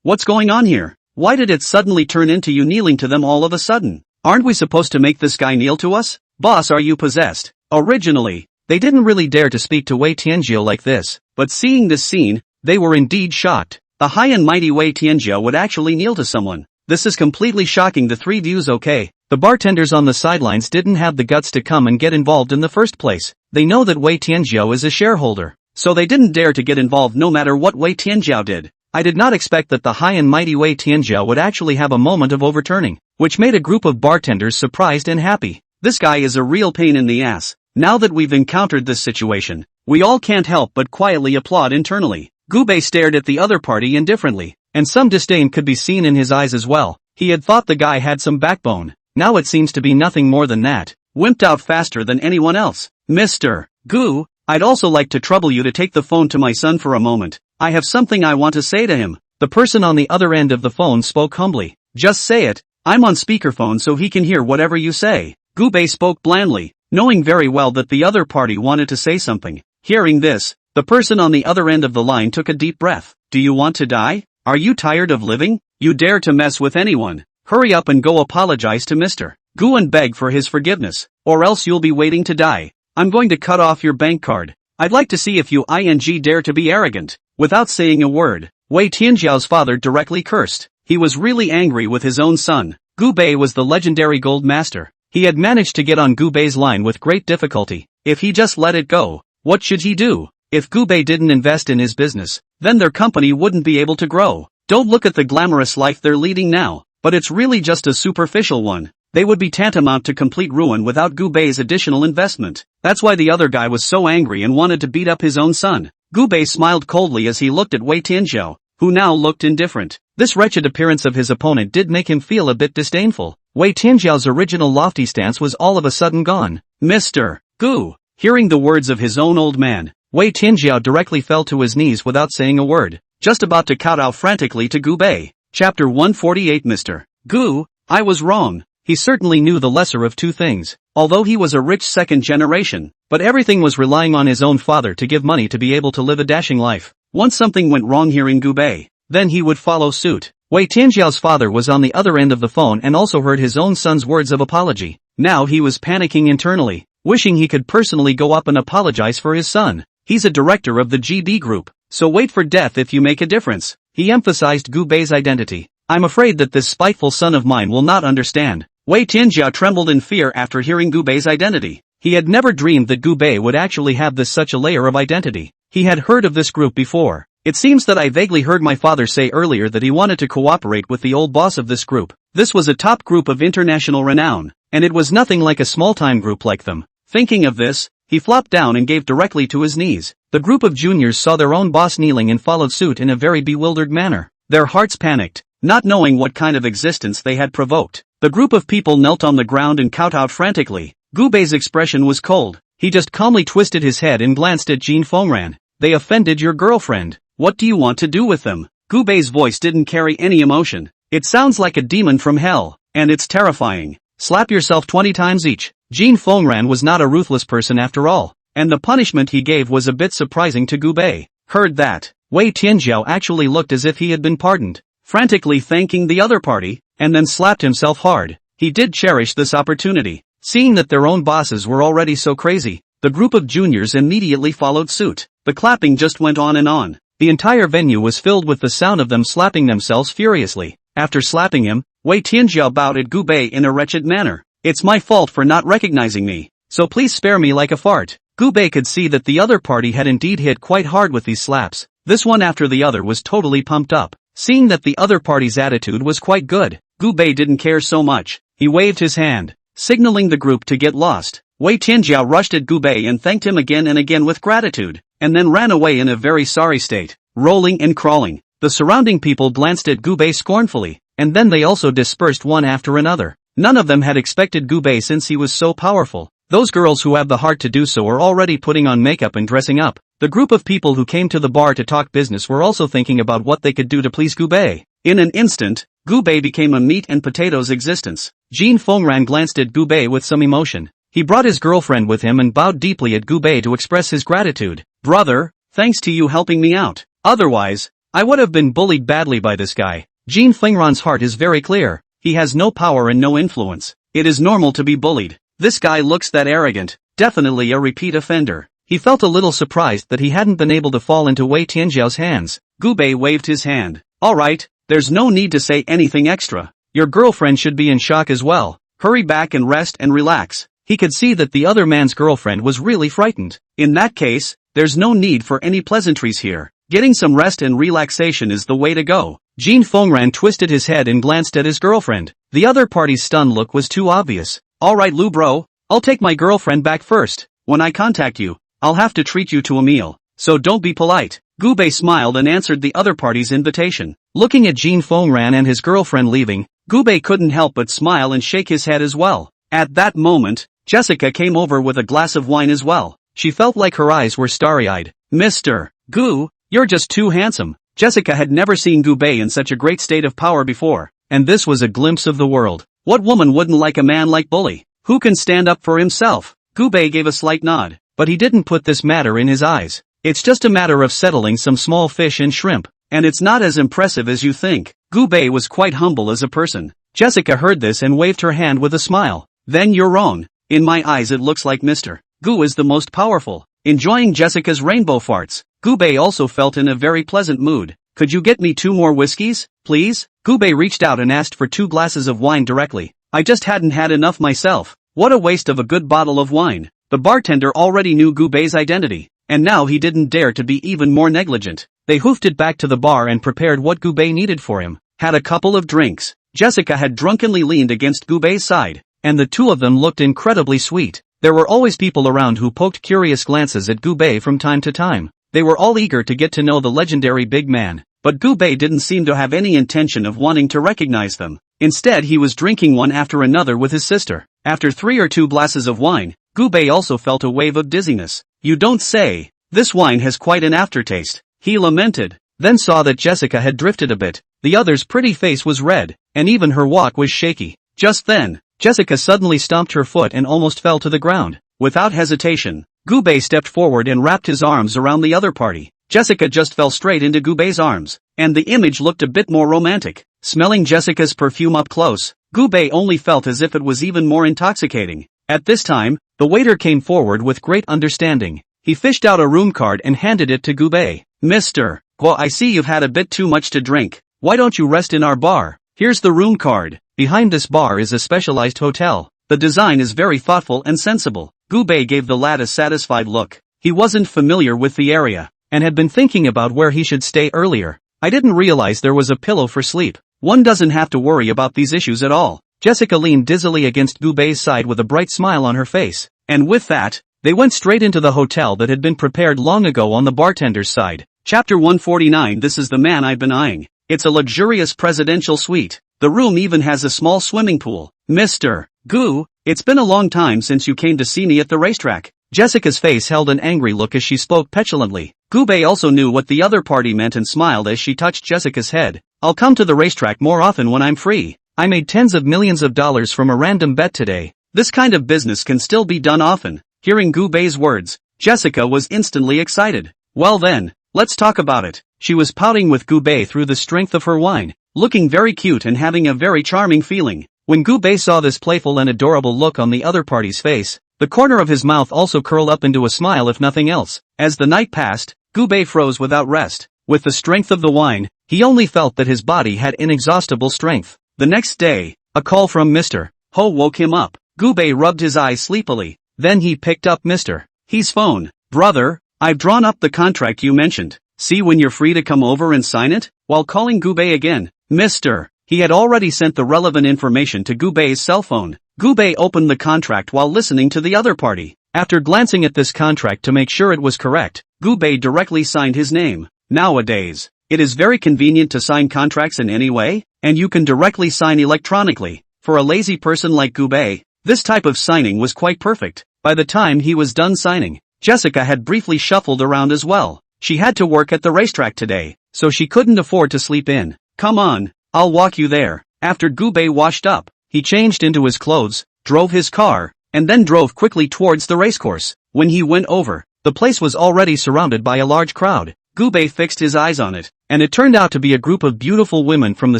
what's going on here? Why did it suddenly turn into you kneeling to them all of a sudden? Aren't we supposed to make this guy kneel to us? Boss, are you possessed? Originally, they didn't really dare to speak to Wei Tianjiao like this, but seeing this scene, they were indeed shocked. The high and mighty Wei Tianjiao would actually kneel to someone. This is completely shocking. The three views. Okay. The bartenders on the sidelines didn't have the guts to come and get involved in the first place. They know that Wei Tianjiao is a shareholder, so they didn't dare to get involved no matter what Wei Tianjiao did. I did not expect that the high and mighty Wei Tianjiao would actually have a moment of overturning, which made a group of bartenders surprised and happy. This guy is a real pain in the ass. Now that we've encountered this situation, we all can't help but quietly applaud internally. Gu Bei stared at the other party indifferently, and some disdain could be seen in his eyes as well. He had thought the guy had some backbone. Now it seems to be nothing more than that. Wimped out faster than anyone else. Mr. Gu, I'd also like to trouble you to take the phone to my son for a moment. I have something I want to say to him. The person on the other end of the phone spoke humbly. Just say it. I'm on speakerphone so he can hear whatever you say. Gu Bei spoke blandly, knowing very well that the other party wanted to say something. Hearing this, the person on the other end of the line took a deep breath. Do you want to die? Are you tired of living? You dare to mess with anyone? Hurry up and go apologize to Mr. Gu and beg for his forgiveness, or else you'll be waiting to die. I'm going to cut off your bank card. I'd like to see if you dare to be arrogant. Without saying a word, Wei Tianjiao's father directly cursed. He was really angry with his own son. Gu Bei was the legendary gold master. He had managed to get on Gu Bei's line with great difficulty. If he just let it go, what should he do? If Gu Bei didn't invest in his business, then their company wouldn't be able to grow. Don't look at the glamorous life they're leading now, but it's really just a superficial one. They would be tantamount to complete ruin without Gu Bei's additional investment. That's why the other guy was so angry and wanted to beat up his own son. Gubei smiled coldly as he looked at Wei Tianzhou, who now looked indifferent. This wretched appearance of his opponent did make him feel a bit disdainful. Wei Tianzhou's original lofty stance was all of a sudden gone. Mr. Gu. Hearing the words of his own old man, Wei Tianzhou directly fell to his knees without saying a word, just about to kowtow frantically to Gubei. Chapter 148 Mr. Gu, I was wrong. He certainly knew the lesser of two things. Although he was a rich second generation, but everything was relying on his own father to give money to be able to live a dashing life. Once something went wrong here in Gubei, then he would follow suit. Wei Tianzhou's father was on the other end of the phone and also heard his own son's words of apology. Now he was panicking internally, wishing he could personally go up and apologize for his son. He's a director of the GD group, so wait for death if you make a difference. He emphasized Gubei's identity. I'm afraid that this spiteful son of mine will not understand. Wei Tianzhou trembled in fear after hearing Gubei's identity. He had never dreamed that Gubei would actually have such a layer of identity. He had heard of this group before. It seems that I vaguely heard my father say earlier that he wanted to cooperate with the old boss of this group. This was a top group of international renown, and it was nothing like a small-time group like them. Thinking of this, he flopped down and gave directly to his knees. The group of juniors saw their own boss kneeling and followed suit in a very bewildered manner. Their hearts panicked, not knowing what kind of existence they had provoked. The group of people knelt on the ground and kowtowed frantically. Gubei's expression was cold. He just calmly twisted his head and glanced at Jin Fengran. They offended your girlfriend. What do you want to do with them? Gubei's voice didn't carry any emotion. It sounds like a demon from hell, and it's terrifying. Slap yourself 20 times each. Jin Fengran was not a ruthless person after all, and the punishment he gave was a bit surprising to Gubei. Heard that, Wei Tianzhou actually looked as if he had been pardoned, frantically thanking the other party, and then slapped himself hard. He did cherish this opportunity. Seeing that their own bosses were already so crazy, the group of juniors immediately followed suit. The clapping just went on and on. The entire venue was filled with the sound of them slapping themselves furiously. After slapping him, Wei Tianzhou bowed at Gubei in a wretched manner. It's my fault for not recognizing me, so please spare me like a fart. Gubei could see that the other party had indeed hit quite hard with these slaps. This one after the other was totally pumped up. Seeing that the other party's attitude was quite good, Gubei didn't care so much. He waved his hand, signaling the group to get lost. Wei Tianzhou rushed at Gubei and thanked him again and again with gratitude, and then ran away in a very sorry state, rolling and crawling. The surrounding people glanced at Gubei scornfully, and then they also dispersed one after another. None of them had expected Gubei since he was so powerful. Those girls who have the heart to do so are already putting on makeup and dressing up. The group of people who came to the bar to talk business were also thinking about what they could do to please Gubei. In an instant, Gubei became a meat and potatoes existence. Jin Fengran glanced at Gubei with some emotion. He brought his girlfriend with him and bowed deeply at Gubei to express his gratitude. Brother, thanks to you helping me out. Otherwise, I would have been bullied badly by this guy. Jin Fengran's heart is very clear. He has no power and no influence. It is normal to be bullied. This guy looks that arrogant. Definitely a repeat offender. He felt a little surprised that he hadn't been able to fall into Wei Tianzhou's hands. Gubei waved his hand. Alright, there's no need to say anything extra. Your girlfriend should be in shock as well. Hurry back and rest and relax. He could see that the other man's girlfriend was really frightened. In that case, there's no need for any pleasantries here. Getting some rest and relaxation is the way to go. Jin Fengran twisted his head and glanced at his girlfriend. The other party's stunned look was too obvious. Alright Lu bro, I'll take my girlfriend back first. When I contact you, I'll have to treat you to a meal. So don't be polite. Gubei smiled and answered the other party's invitation. Looking at Jin Fengran and his girlfriend leaving, Gubei couldn't help but smile and shake his head as well. At that moment, Jessica came over with a glass of wine as well. She felt like her eyes were starry-eyed. Mr. Gu, you're just too handsome. Jessica had never seen Gubei in such a great state of power before, and this was a glimpse of the world. What woman wouldn't like a man like Bully, who can stand up for himself? Gubei gave a slight nod, but he didn't put this matter in his eyes. It's just a matter of settling some small fish and shrimp, and it's not as impressive as you think. Gubei was quite humble as a person. Jessica heard this and waved her hand with a smile. Then you're wrong. In my eyes it looks like Mr. Gu is the most powerful. Enjoying Jessica's rainbow farts, Gubei also felt in a very pleasant mood. Could you get me 2 more whiskeys, please? Gubei reached out and asked for 2 glasses of wine directly. I just hadn't had enough myself. What a waste of a good bottle of wine. The bartender already knew Gubei's identity, and now he didn't dare to be even more negligent. They hoofed it back to the bar and prepared what Gubei needed for him. Had a couple of drinks. Jessica had drunkenly leaned against Gubei's side, and the two of them looked incredibly sweet. There were always people around who poked curious glances at Gubei from time to time. They were all eager to get to know the legendary big man, but Gubei didn't seem to have any intention of wanting to recognize them. Instead, he was drinking one after another with his sister. After 3 or 2 glasses of wine, Gubei also felt a wave of dizziness. "You don't say. This wine has quite an aftertaste," he lamented, then saw that Jessica had drifted a bit. The other's pretty face was red, and even her walk was shaky. Just then, Jessica suddenly stomped her foot and almost fell to the ground. Without hesitation, Gubei stepped forward and wrapped his arms around the other party. Jessica just fell straight into Gubei's arms, and the image looked a bit more romantic. Smelling Jessica's perfume up close, Gubei only felt as if it was even more intoxicating. At this time, the waiter came forward with great understanding. He fished out a room card and handed it to Gubei. "Mr. Guo, I see you've had a bit too much to drink. Why don't you rest in our bar? Here's the room card." Behind this bar is a specialized hotel. The design is very thoughtful and sensible. Gubei gave the lad a satisfied look. He wasn't familiar with the area, and had been thinking about where he should stay earlier. "I didn't realize there was a pillow for sleep. One doesn't have to worry about these issues at all." Jessica leaned dizzily against Gubei's side with a bright smile on her face, and with that, they went straight into the hotel that had been prepared long ago on the bartender's side. Chapter 149. This is the man I've been eyeing. It's a luxurious presidential suite. The room even has a small swimming pool. "Mr. Gu, it's been a long time since you came to see me at the racetrack." Jessica's face held an angry look as she spoke petulantly. Gubei also knew what the other party meant and smiled as she touched Jessica's head. "I'll come to the racetrack more often when I'm free. I made tens of millions of dollars from a random bet today. This kind of business can still be done often." Hearing Gubei's words, Jessica was instantly excited. "Well then, let's talk about it." She was pouting with Gubei through the strength of her wine, looking very cute and having a very charming feeling. When Gubei saw this playful and adorable look on the other party's face, the corner of his mouth also curled up into a smile if nothing else. As the night passed, Gubei froze without rest. With the strength of the wine, he only felt that his body had inexhaustible strength. The next day, a call from Mr. Ho woke him up. Gubei rubbed his eyes sleepily. Then he picked up Mr. He's phone. "Brother, I've drawn up the contract you mentioned. See when you're free to come over and sign it?" While calling Gubei again, Mr. He had already sent the relevant information to Gubei's cell phone. Gubei opened the contract while listening to the other party. After glancing at this contract to make sure it was correct, Gubei directly signed his name. Nowadays, it is very convenient to sign contracts in any way, and you can directly sign electronically. For a lazy person like Gubei, this type of signing was quite perfect. By the time he was done signing, Jessica had briefly shuffled around as well. She had to work at the racetrack today, so she couldn't afford to sleep in. "Come on, I'll walk you there." After Gubei washed up, he changed into his clothes, drove his car, and then drove quickly towards the racecourse. When he went over, the place was already surrounded by a large crowd. Gubei fixed his eyes on it, and it turned out to be a group of beautiful women from the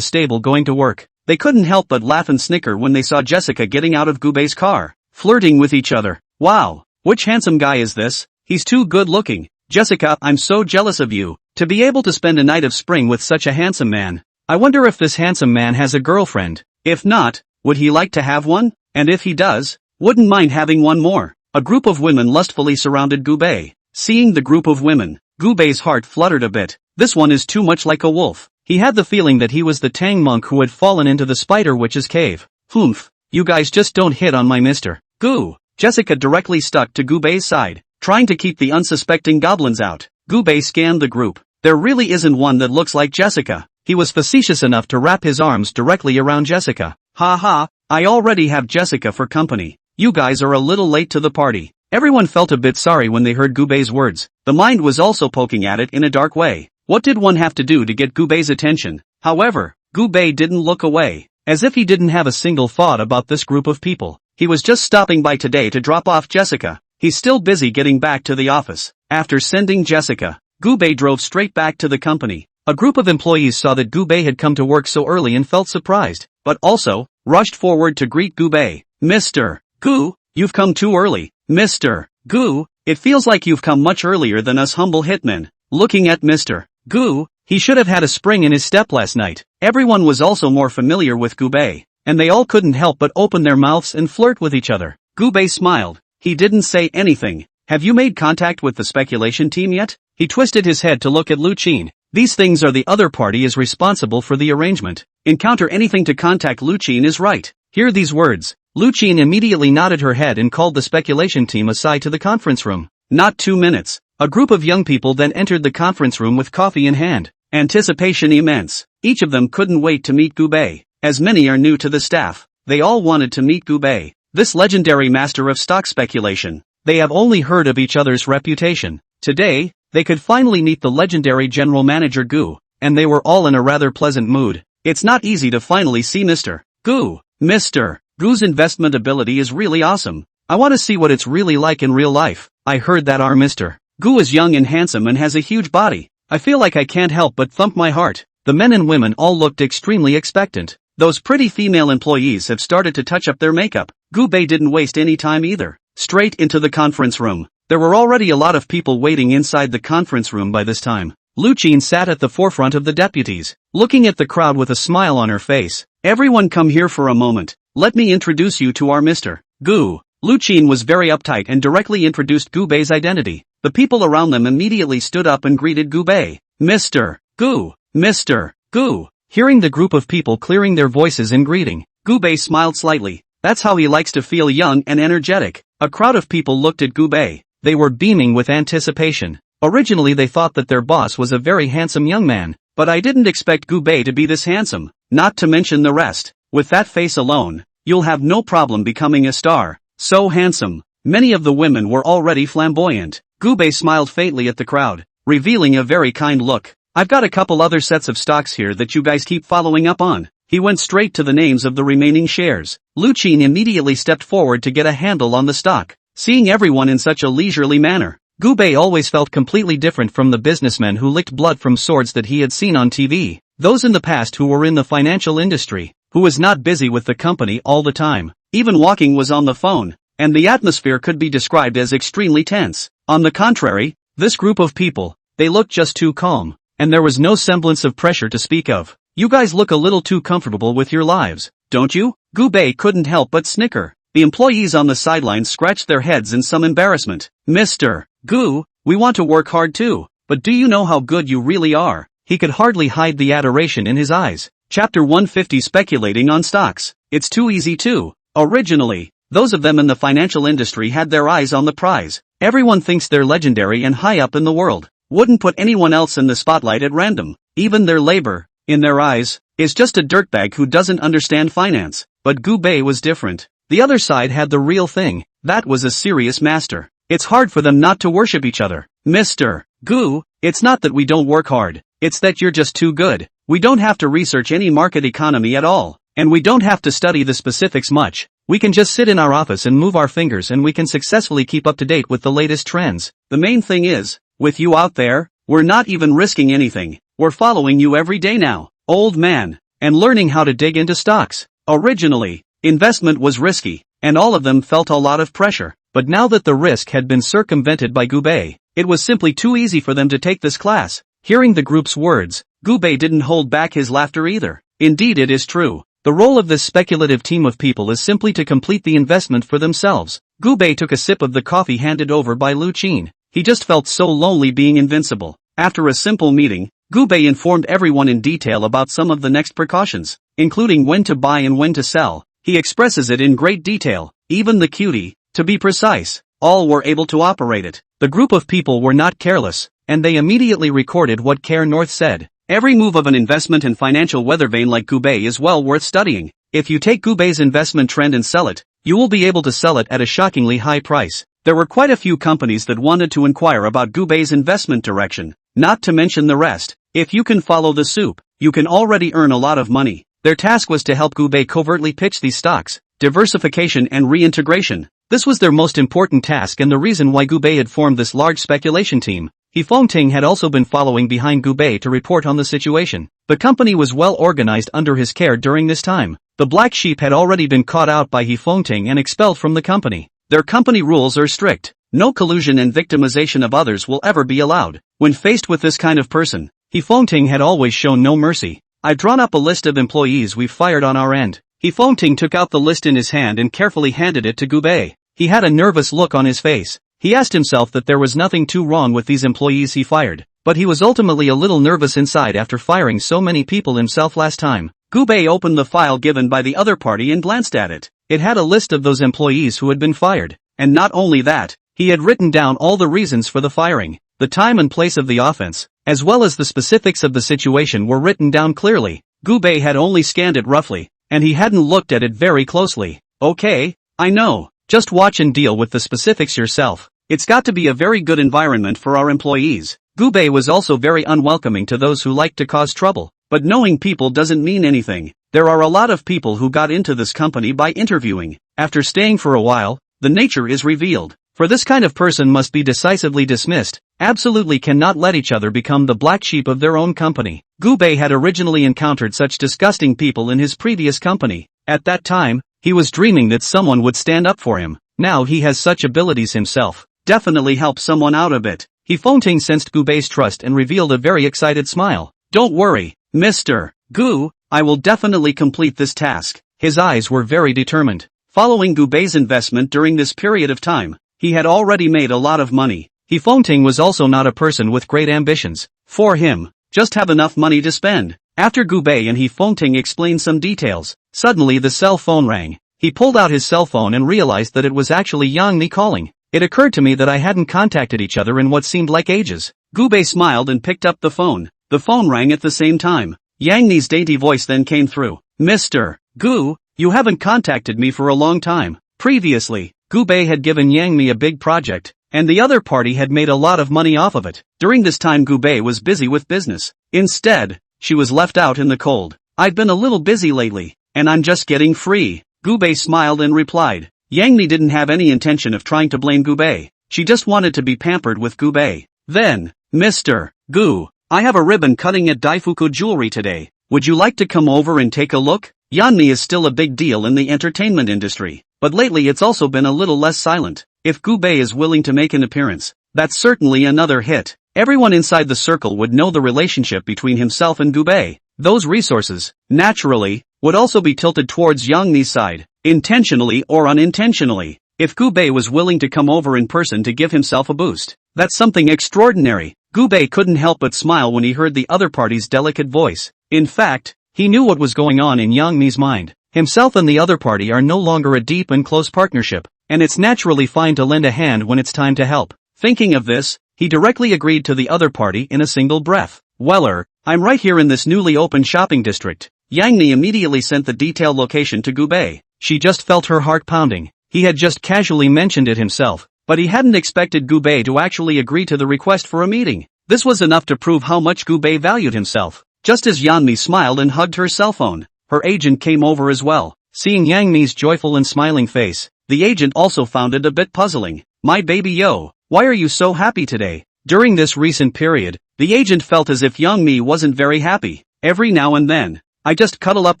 stable going to work. They couldn't help but laugh and snicker when they saw Jessica getting out of Gubei's car, flirting with each other. "Wow, which handsome guy is this? He's too good looking. Jessica, I'm so jealous of you, to be able to spend a night of spring with such a handsome man. I wonder if this handsome man has a girlfriend. If not, would he like to have one? And if he does, wouldn't mind having one more." A group of women lustfully surrounded Gubei. Seeing the group of women, Gubei's heart fluttered a bit. This one is too much like a wolf. He had the feeling that he was the Tang monk who had fallen into the spider witch's cave. "Humph, you guys just don't hit on my Mr. Gu." Jessica directly stuck to Gubei's side, trying to keep the unsuspecting goblins out. Gubei scanned the group. There really isn't one that looks like Jessica. He was facetious enough to wrap his arms directly around Jessica. "Ha ha, I already have Jessica for company. You guys are a little late to the party." Everyone felt a bit sorry when they heard Gubei's words. The mind was also poking at it in a dark way. What did one have to do to get Gubei's attention? However, Gubei didn't look away, as if he didn't have a single thought about this group of people. He was just stopping by today to drop off Jessica. He's still busy getting back to the office. After sending Jessica, Gubei drove straight back to the company. A group of employees saw that Gubei had come to work so early and felt surprised, but also rushed forward to greet Gubei. "Mr. Gu, you've come too early." "Mr. Gu, it feels like you've come much earlier than us humble hitmen." Looking at Mr. Gu, he should have had a spring in his step last night. Everyone was also more familiar with Gubei, and they all couldn't help but open their mouths and flirt with each other. Gubei smiled. He didn't say anything. "Have you made contact with the speculation team yet?" He twisted his head to look at Lu Qin. "These things are the other party is responsible for the arrangement. Encounter anything to contact Lu Qin is right." Hear these words. Lu Qin immediately nodded her head and called the speculation team aside to the conference room. Not 2 minutes, A group of young people then entered the conference room with coffee in hand. Anticipation immense. Each of them couldn't wait to meet Gubei. As many are new to the staff, they all wanted to meet Gubei, this legendary master of stock speculation. They have only heard of each other's reputation. Today, they could finally meet the legendary general manager Gu, and they were all in a rather pleasant mood. It's not easy to finally see Mr. Gu. Mr. Gu's investment ability is really awesome. I want to see what it's really like in real life. I heard that our Mr. Gu is young and handsome and has a huge body. I feel like I can't help but thump my heart. The men and women all looked extremely expectant. Those pretty female employees have started to touch up their makeup. Gubei didn't waste any time either. Straight into the conference room. There were already a lot of people waiting inside the conference room by this time. Lucine sat at the forefront of the deputies, looking at the crowd with a smile on her face. Everyone come here for a moment. Let me introduce you to our Mr. Gu. Lucine was very uptight and directly introduced Gubei's identity. The people around them immediately stood up and greeted Gubei. Mr. Gu. Mr. Gu. Hearing the group of people clearing their voices in greeting, Gubei smiled slightly. That's how he likes to feel, young and energetic. A crowd of people looked at Gubei. They were beaming with anticipation. Originally they thought that their boss was a very handsome young man, but I didn't expect Gubei to be this handsome, not to mention the rest. With that face alone, you'll have no problem becoming a star. So handsome. Many of the women were already flamboyant. Gubei smiled faintly at the crowd, revealing a very kind look. I've got a couple other sets of stocks here that you guys keep following up on. He went straight to the names of the remaining shares. Lucine immediately stepped forward to get a handle on the stock. Seeing everyone in such a leisurely manner, Gubei always felt completely different from the businessmen who licked blood from swords that he had seen on TV. Those in the past who were in the financial industry, who was not busy with the company all the time. Even walking was on the phone, and the atmosphere could be described as extremely tense. On the contrary, this group of people, they looked just too calm, and there was no semblance of pressure to speak of. You guys look a little too comfortable with your lives, don't you? Gubei couldn't help but snicker. The employees on the sidelines scratched their heads in some embarrassment. Mr. Gu, we want to work hard too, but do you know how good you really are? He could hardly hide the adoration in his eyes. Chapter 150 Speculating on Stocks. It's too easy too. Originally, those of them in the financial industry had their eyes on the prize. Everyone thinks they're legendary and high up in the world. Wouldn't put anyone else in the spotlight at random. Even their labor, in their eyes, is just a dirtbag who doesn't understand finance. But Gubei was different. The other side had the real thing. That was a serious master. It's hard for them not to worship each other. Mr. Gu, it's not that we don't work hard. It's that you're just too good. We don't have to research any market economy at all. And we don't have to study the specifics much. We can just sit in our office and move our fingers and we can successfully keep up to date with the latest trends. The main thing is, with you out there, we're not even risking anything. We're following you every day now, old man, and learning how to dig into stocks. Originally, investment was risky, and all of them felt a lot of pressure. But now that the risk had been circumvented by Gubei, it was simply too easy for them to take this class. Hearing the group's words, Gubei didn't hold back his laughter either. Indeed, it is true. The role of this speculative team of people is simply to complete the investment for themselves. Gubei took a sip of the coffee handed over by Lucine. He just felt so lonely being invincible. After a simple meeting, Gubei informed everyone in detail about some of the next precautions, including when to buy and when to sell. He expresses it in great detail, even the cutie, to be precise. All were able to operate it. The group of people were not careless, and they immediately recorded what Care North said. Every move of an investment and financial weathervane like Gubei is well worth studying. If you take Gubei's investment trend and sell it, you will be able to sell it at a shockingly high price. There were quite a few companies that wanted to inquire about Gubei's investment direction, not to mention the rest. If you can follow the soup, you can already earn a lot of money. Their task was to help Gubei covertly pitch these stocks, diversification and reintegration. This was their most important task and the reason why Gubei had formed this large speculation team. Hifengting had also been following behind Gubei to report on the situation. The company was well organized under his care during this time. The black sheep had already been caught out by Hifengting and expelled from the company. Their company rules are strict. No collusion and victimization of others will ever be allowed. When faced with this kind of person, Hifengting had always shown no mercy. I've drawn up a list of employees we've fired on our end. Hifengting took out the list in his hand and carefully handed it to Gubei. He had a nervous look on his face. He asked himself that there was nothing too wrong with these employees he fired, but he was ultimately a little nervous inside after firing so many people himself last time. Gubei opened the file given by the other party and glanced at it. It had a list of those employees who had been fired, and not only that, he had written down all the reasons for the firing. the time and place of the offense, as well as the specifics of the situation were written down clearly. Gubei had only scanned it roughly, and he hadn't looked at it very closely. Okay, I know. Just watch and deal with the specifics yourself. It's got to be a very good environment for our employees. Gubei was also very unwelcoming to those who liked to cause trouble. But knowing people doesn't mean anything. There are a lot of people who got into this company by interviewing. After staying for a while, the nature is revealed. For this kind of person must be decisively dismissed. Absolutely cannot let each other become the black sheep of their own company. Gubei had originally encountered such disgusting people in his previous company. At that time, he was dreaming that someone would stand up for him. Now he has such abilities himself. Definitely help someone out a bit. Hifengting sensed Gubei's trust and revealed a very excited smile. Don't worry, Mr. Gu, I will definitely complete this task. His eyes were very determined. Following Gubei's investment during this period of time, he had already made a lot of money. Hifengting was also not a person with great ambitions. For him, just have enough money to spend. After Gubei and Hifengting explained some details, suddenly the cell phone rang. He pulled out his cell phone and realized that it was actually Yang Mi calling. It occurred to me that I hadn't contacted each other in what seemed like ages. Gubei smiled and picked up the phone. The phone rang at the same time. Yang Mi's dainty voice then came through. Mr. Gu, you haven't contacted me for a long time. Previously, Gubei had given Yang Mi a big project, and the other party had made a lot of money off of it. During this time Gubei was busy with business. Instead, she was left out in the cold. I've been a little busy lately, and I'm just getting free. Gubei smiled and replied. Yang Mi didn't have any intention of trying to blame Gubei. She just wanted to be pampered with Gubei. Then, Mr. Gu, I have a ribbon cutting at Daifuku Jewelry today. Would you like to come over and take a look? Yang Mi is still a big deal in the entertainment industry, but lately it's also been a little less silent. If Gubei is willing to make an appearance, that's certainly another hit. Everyone inside the circle would know the relationship between himself and Gubei. Those resources, naturally, would also be tilted towards Yang Mi's side, intentionally or unintentionally. If Gubei was willing to come over in person to give himself a boost, that's something extraordinary. Gubei couldn't help but smile when he heard the other party's delicate voice. In fact, he knew what was going on in Yang Mi's mind. Himself and the other party are no longer a deep and close partnership, and it's naturally fine to lend a hand when it's time to help. Thinking of this, he directly agreed to the other party in a single breath. Weller, I'm right here in this newly opened shopping district. Yang Mi immediately sent the detailed location to Gubei. She just felt her heart pounding. He had just casually mentioned it himself, but he hadn't expected Gubei to actually agree to the request for a meeting. This was enough to prove how much Gubei valued himself. Just as Yang Mi smiled and hugged her cell phone, her agent came over as well. Seeing Yang Mi's joyful and smiling face, the agent also found it a bit puzzling. My baby yo, why are you so happy today? During this recent period, the agent felt as if Yang Mi wasn't very happy. Every now and then, I just cuddle up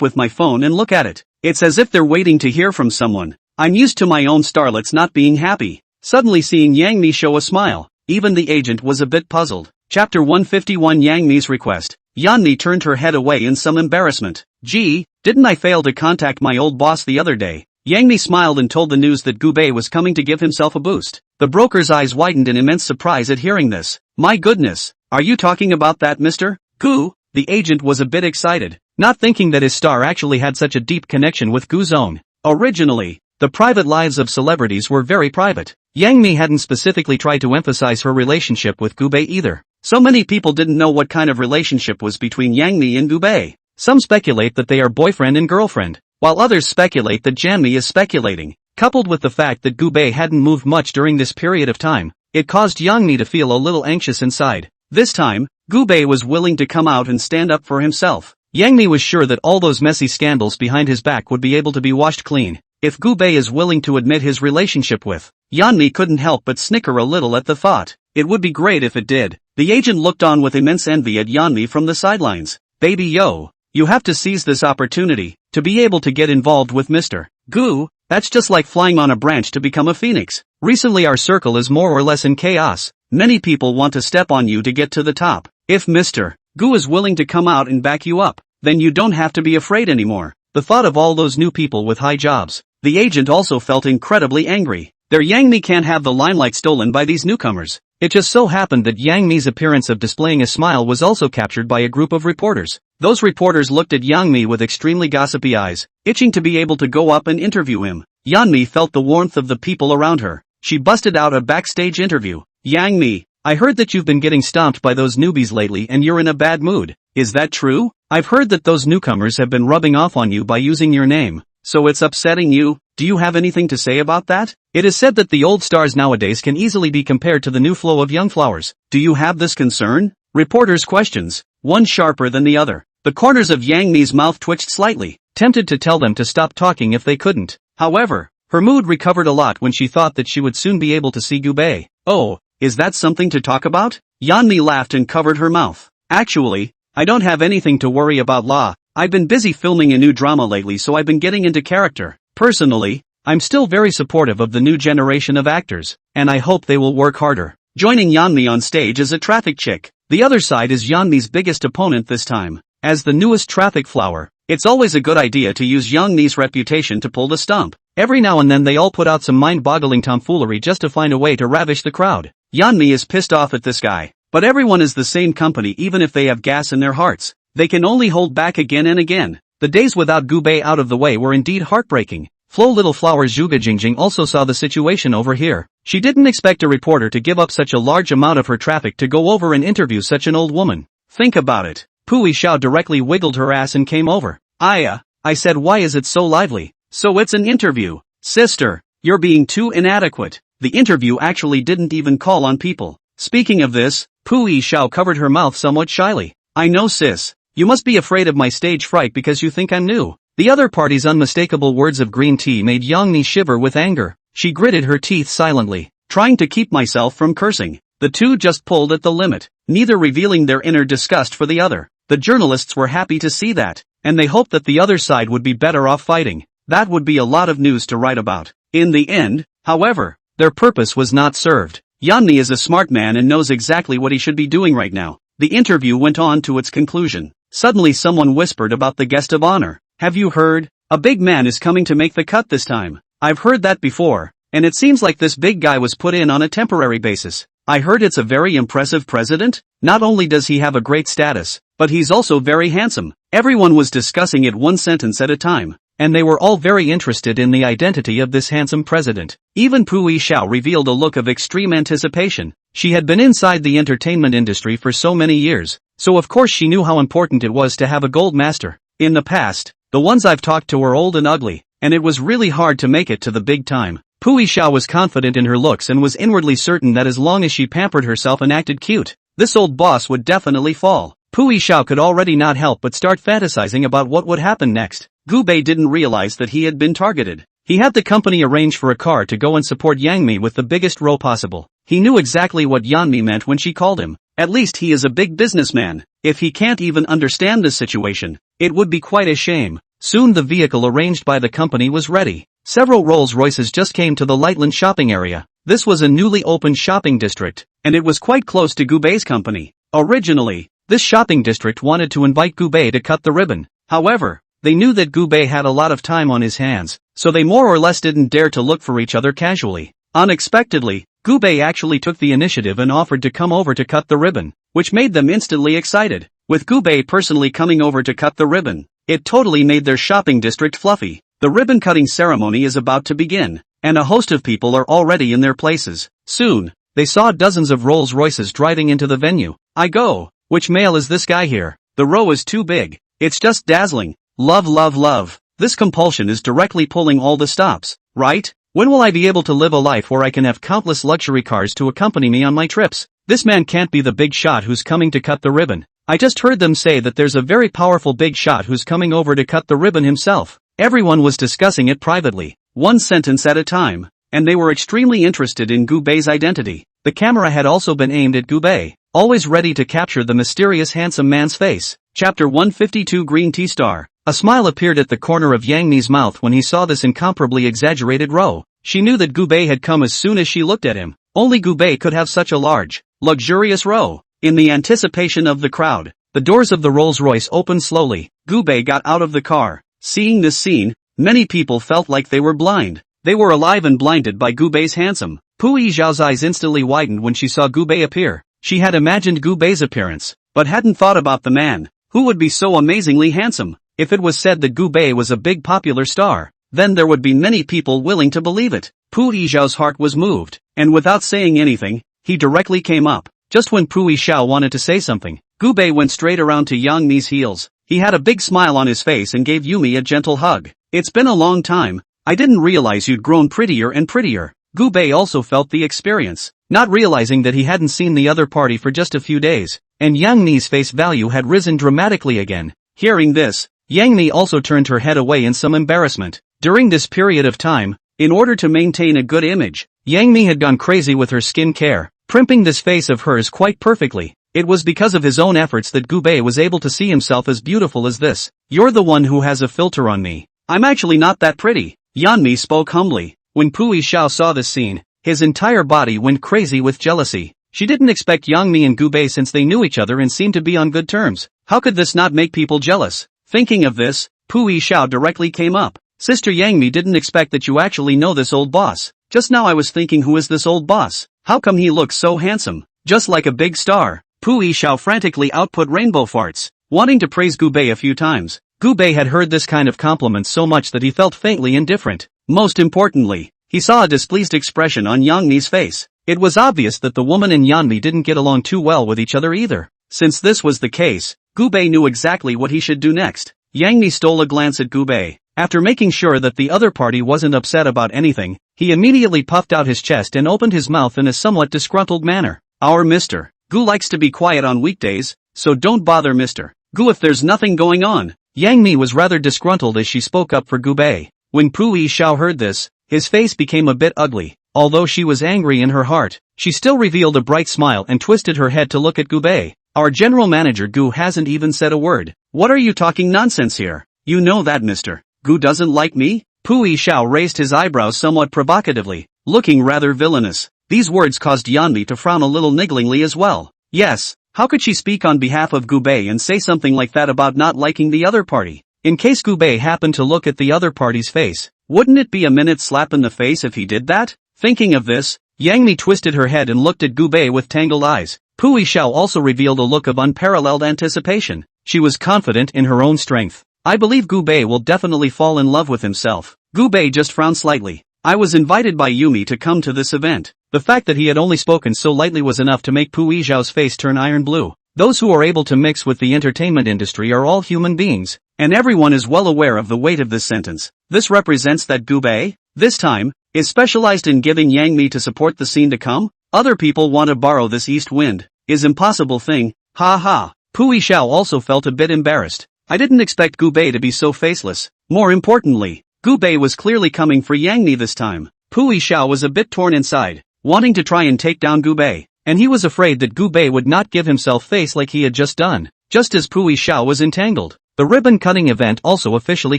with my phone and look at it. It's as if they're waiting to hear from someone. I'm used to my own starlets not being happy. Suddenly seeing Yang Mi show a smile, even the agent was a bit puzzled. Chapter 151 Yang Mi's request. Yang Mi turned her head away in some embarrassment. Gee, didn't I fail to contact my old boss the other day? Yang Mi smiled and told the news that Gubei was coming to give himself a boost. The broker's eyes widened in immense surprise at hearing this. My goodness, are you talking about that, Mr. Gu? The agent was a bit excited, not thinking that his star actually had such a deep connection with Gu's own. Originally, the private lives of celebrities were very private. Yang Mi hadn't specifically tried to emphasize her relationship with Gubei either. So many people didn't know what kind of relationship was between Yang Mi and Gubei. Some speculate that they are boyfriend and girlfriend, while others speculate that Yang Mi is speculating. Coupled with the fact that Gubei hadn't moved much during this period of time, it caused Yang Mi to feel a little anxious inside. This time, Gubei was willing to come out and stand up for himself. Yang Mi was sure that all those messy scandals behind his back would be able to be washed clean. If Gubei is willing to admit his relationship with Yang Mi, couldn't help but snicker a little at the thought. It would be great if it did. The agent looked on with immense envy at Yang Mi from the sidelines. Baby yo, you have to seize this opportunity to be able to get involved with Mr. Gu. That's just like flying on a branch to become a phoenix. Recently our circle is more or less in chaos. Many people want to step on you to get to the top. If Mr. Gu is willing to come out and back you up, then you don't have to be afraid anymore. The thought of all those new people with high jobs. The agent also felt incredibly angry. Their Yang Mi can't have the limelight stolen by these newcomers. It just so happened that Yang Mi's appearance of displaying a smile was also captured by a group of reporters. Those reporters looked at Yang Mi with extremely gossipy eyes, itching to be able to go up and interview him. Yang Mi felt the warmth of the people around her. She busted out a backstage interview. Yang Mi, I heard that you've been getting stomped by those newbies lately and you're in a bad mood. Is that true? I've heard that those newcomers have been rubbing off on you by using your name. So it's upsetting you? Do you have anything to say about that? It is said that the old stars nowadays can easily be compared to the new flow of young flowers. Do you have this concern? Reporters' questions, one sharper than the other. The corners of Yang Mi's mouth twitched slightly, tempted to tell them to stop talking if they couldn't. However, her mood recovered a lot when she thought that she would soon be able to see Gubei. Oh, is that something to talk about? Yang Mi laughed and covered her mouth. Actually, I don't have anything to worry about La. I've been busy filming a new drama lately, so I've been getting into character. Personally, I'm still very supportive of the new generation of actors, and I hope they will work harder. Joining Yang Mi on stage is a traffic chick. The other side is Yang Mi's biggest opponent this time. As the newest traffic flower, it's always a good idea to use Yang Mi's reputation to pull the stump. Every now and then they all put out some mind-boggling tomfoolery just to find a way to ravish the crowd. Yang Mi is pissed off at this guy, but everyone is the same company even if they have gas in their hearts. They can only hold back again and again. The days without Gubei out of the way were indeed heartbreaking. Flo Little Flower Zhuge Jingjing also saw the situation over here. She didn't expect a reporter to give up such a large amount of her traffic to go over and interview such an old woman. Think about it. Pui Xiao directly wiggled her ass and came over. I said, why is it so lively? So it's an interview. Sister, you're being too inadequate. The interview actually didn't even call on people. Speaking of this, Pui Xiao covered her mouth somewhat shyly. I know, sis. You must be afraid of my stage fright because you think I'm new. The other party's unmistakable words of green tea made Yang Mi shiver with anger. She gritted her teeth silently, trying to keep myself from cursing. The two just pulled at the limit, neither revealing their inner disgust for the other. The journalists were happy to see that, and they hoped that the other side would be better off fighting. That would be a lot of news to write about. In the end, however, their purpose was not served. Yang Mi is a smart man and knows exactly what he should be doing right now. The interview went on to its conclusion. Suddenly someone whispered about the guest of honor. Have you heard? A big man is coming to make the cut this time. I've heard that before, and it seems like this big guy was put in on a temporary basis. I heard it's a very impressive president. Not only does he have a great status, but he's also very handsome. Everyone was discussing it one sentence at a time, and they were all very interested in the identity of this handsome president. Even Pui Xiao revealed a look of extreme anticipation. She had been inside the entertainment industry for so many years, so of course she knew how important it was to have a gold master. In the past, the ones I've talked to were old and ugly, and it was really hard to make it to the big time. Pui Xiao was confident in her looks and was inwardly certain that as long as she pampered herself and acted cute, this old boss would definitely fall. Pui Xiao could already not help but start fantasizing about what would happen next. Gubei didn't realize that he had been targeted. He had the company arrange for a car to go and support Yang Mi with the biggest role possible. He knew exactly what Yang Mi meant when she called him. At least he is a big businessman. If he can't even understand the situation, it would be quite a shame. Soon the vehicle arranged by the company was ready. Several Rolls Royces just came to the Lightland shopping area. This was a newly opened shopping district, and it was quite close to Gubei's company. Originally, this shopping district wanted to invite Gubei to cut the ribbon. However, they knew that Gubei had a lot of time on his hands, so they more or less didn't dare to look for each other casually. Unexpectedly, Gubei actually took the initiative and offered to come over to cut the ribbon, which made them instantly excited. With Gubei personally coming over to cut the ribbon, it totally made their shopping district fluffy. The ribbon-cutting ceremony is about to begin, and a host of people are already in their places. Soon, they saw dozens of Rolls Royces driving into the venue. I go, which male is this guy here? The row is too big. It's just dazzling. Love, love, love. This compulsion is directly pulling all the stops, right? When will I be able to live a life where I can have countless luxury cars to accompany me on my trips? This man can't be the big shot who's coming to cut the ribbon. I just heard them say that there's a very powerful big shot who's coming over to cut the ribbon himself. Everyone was discussing it privately, one sentence at a time, and they were extremely interested in Gubei's identity. The camera had also been aimed at Gubei, always ready to capture the mysterious handsome man's face. Chapter 152 Green Tea Star. A smile appeared at the corner of Yang Mi's mouth when he saw this incomparably exaggerated row. She knew that Gubei had come as soon as she looked at him. Only Gubei could have such a large, luxurious row. In the anticipation of the crowd, the doors of the Rolls-Royce opened slowly. Gubei got out of the car. Seeing this scene, many people felt like they were blind. They were alive and blinded by Gubei's handsome. Pui Zhao's eyes instantly widened when she saw Gubei appear. She had imagined Gubei's appearance, but hadn't thought about the man, who would be so amazingly handsome. If it was said that Gubei was a big popular star, then there would be many people willing to believe it. Pui Zhao's heart was moved, and without saying anything, he directly came up. Just when Pui Xiao wanted to say something, Gubei went straight around to Yang Mi's heels. He had a big smile on his face and gave Yumi a gentle hug. It's been a long time. I didn't realize you'd grown prettier and prettier. Gubei also felt the experience, not realizing that he hadn't seen the other party for just a few days, and Yang Mi's face value had risen dramatically again. Hearing this, Yang Mi also turned her head away in some embarrassment. During this period of time, in order to maintain a good image, Yang Mi had gone crazy with her skin care, primping this face of hers quite perfectly. It was because of his own efforts that Gubei was able to see himself as beautiful as this. You're the one who has a filter on me. I'm actually not that pretty. Yan Mi spoke humbly. When Pui Xiao saw this scene, his entire body went crazy with jealousy. She didn't expect Yang Mi and Gubei since they knew each other and seemed to be on good terms. How could this not make people jealous? Thinking of this, Pui Xiao directly came up. Sister Yang Mi didn't expect that you actually know this old boss. Just now I was thinking, who is this old boss? How come he looks so handsome? Just like a big star. Pui Xiao frantically output rainbow farts, wanting to praise Gubei a few times. Gubei had heard this kind of compliment so much that he felt faintly indifferent. Most importantly, he saw a displeased expression on Yang Mi's face. It was obvious that the woman and Yan Mi didn't get along too well with each other either. Since this was the case, Gubei knew exactly what he should do next. Yang Mi stole a glance at Gubei. After making sure that the other party wasn't upset about anything, he immediately puffed out his chest and opened his mouth in a somewhat disgruntled manner. Our Mr. Gu likes to be quiet on weekdays, so don't bother Mr. Gu if there's nothing going on. Yang Mi was rather disgruntled as she spoke up for Gubei. When Pui Xiao heard this, his face became a bit ugly. Although she was angry in her heart, she still revealed a bright smile and twisted her head to look at Gubei. Our general manager Gu hasn't even said a word. What are you talking nonsense here? You know that Mr. Gu doesn't like me? Pui Xiao raised his eyebrows somewhat provocatively, looking rather villainous. These words caused Yan Mi to frown a little nigglingly as well. Yes, how could she speak on behalf of Gubei and say something like that about not liking the other party? In case Gubei happened to look at the other party's face, wouldn't it be a minute slap in the face if he did that? Thinking of this, Yang Mi twisted her head and looked at Gubei with tangled eyes. Pui Xiao also revealed a look of unparalleled anticipation. She was confident in her own strength. I believe Gubei will definitely fall in love with himself. Gubei just frowned slightly. I was invited by Yumi to come to this event. The fact that he had only spoken so lightly was enough to make Pui Xiao's face turn iron blue. Those who are able to mix with the entertainment industry are all human beings, and everyone is well aware of the weight of this sentence. This represents that Gubei, this time, is specialized in giving Yang Mi to support the scene to come. Other people want to borrow this east wind. Is impossible thing. Ha ha. Pui Xiao also felt a bit embarrassed. I didn't expect Gubei to be so faceless. More importantly, Gubei was clearly coming for Yang Mi this time. Pui Xiao was a bit torn inside, wanting to try and take down Gubei, and he was afraid that Gubei would not give himself face like he had just done. Just as Pui Xiao was entangled, the ribbon-cutting event also officially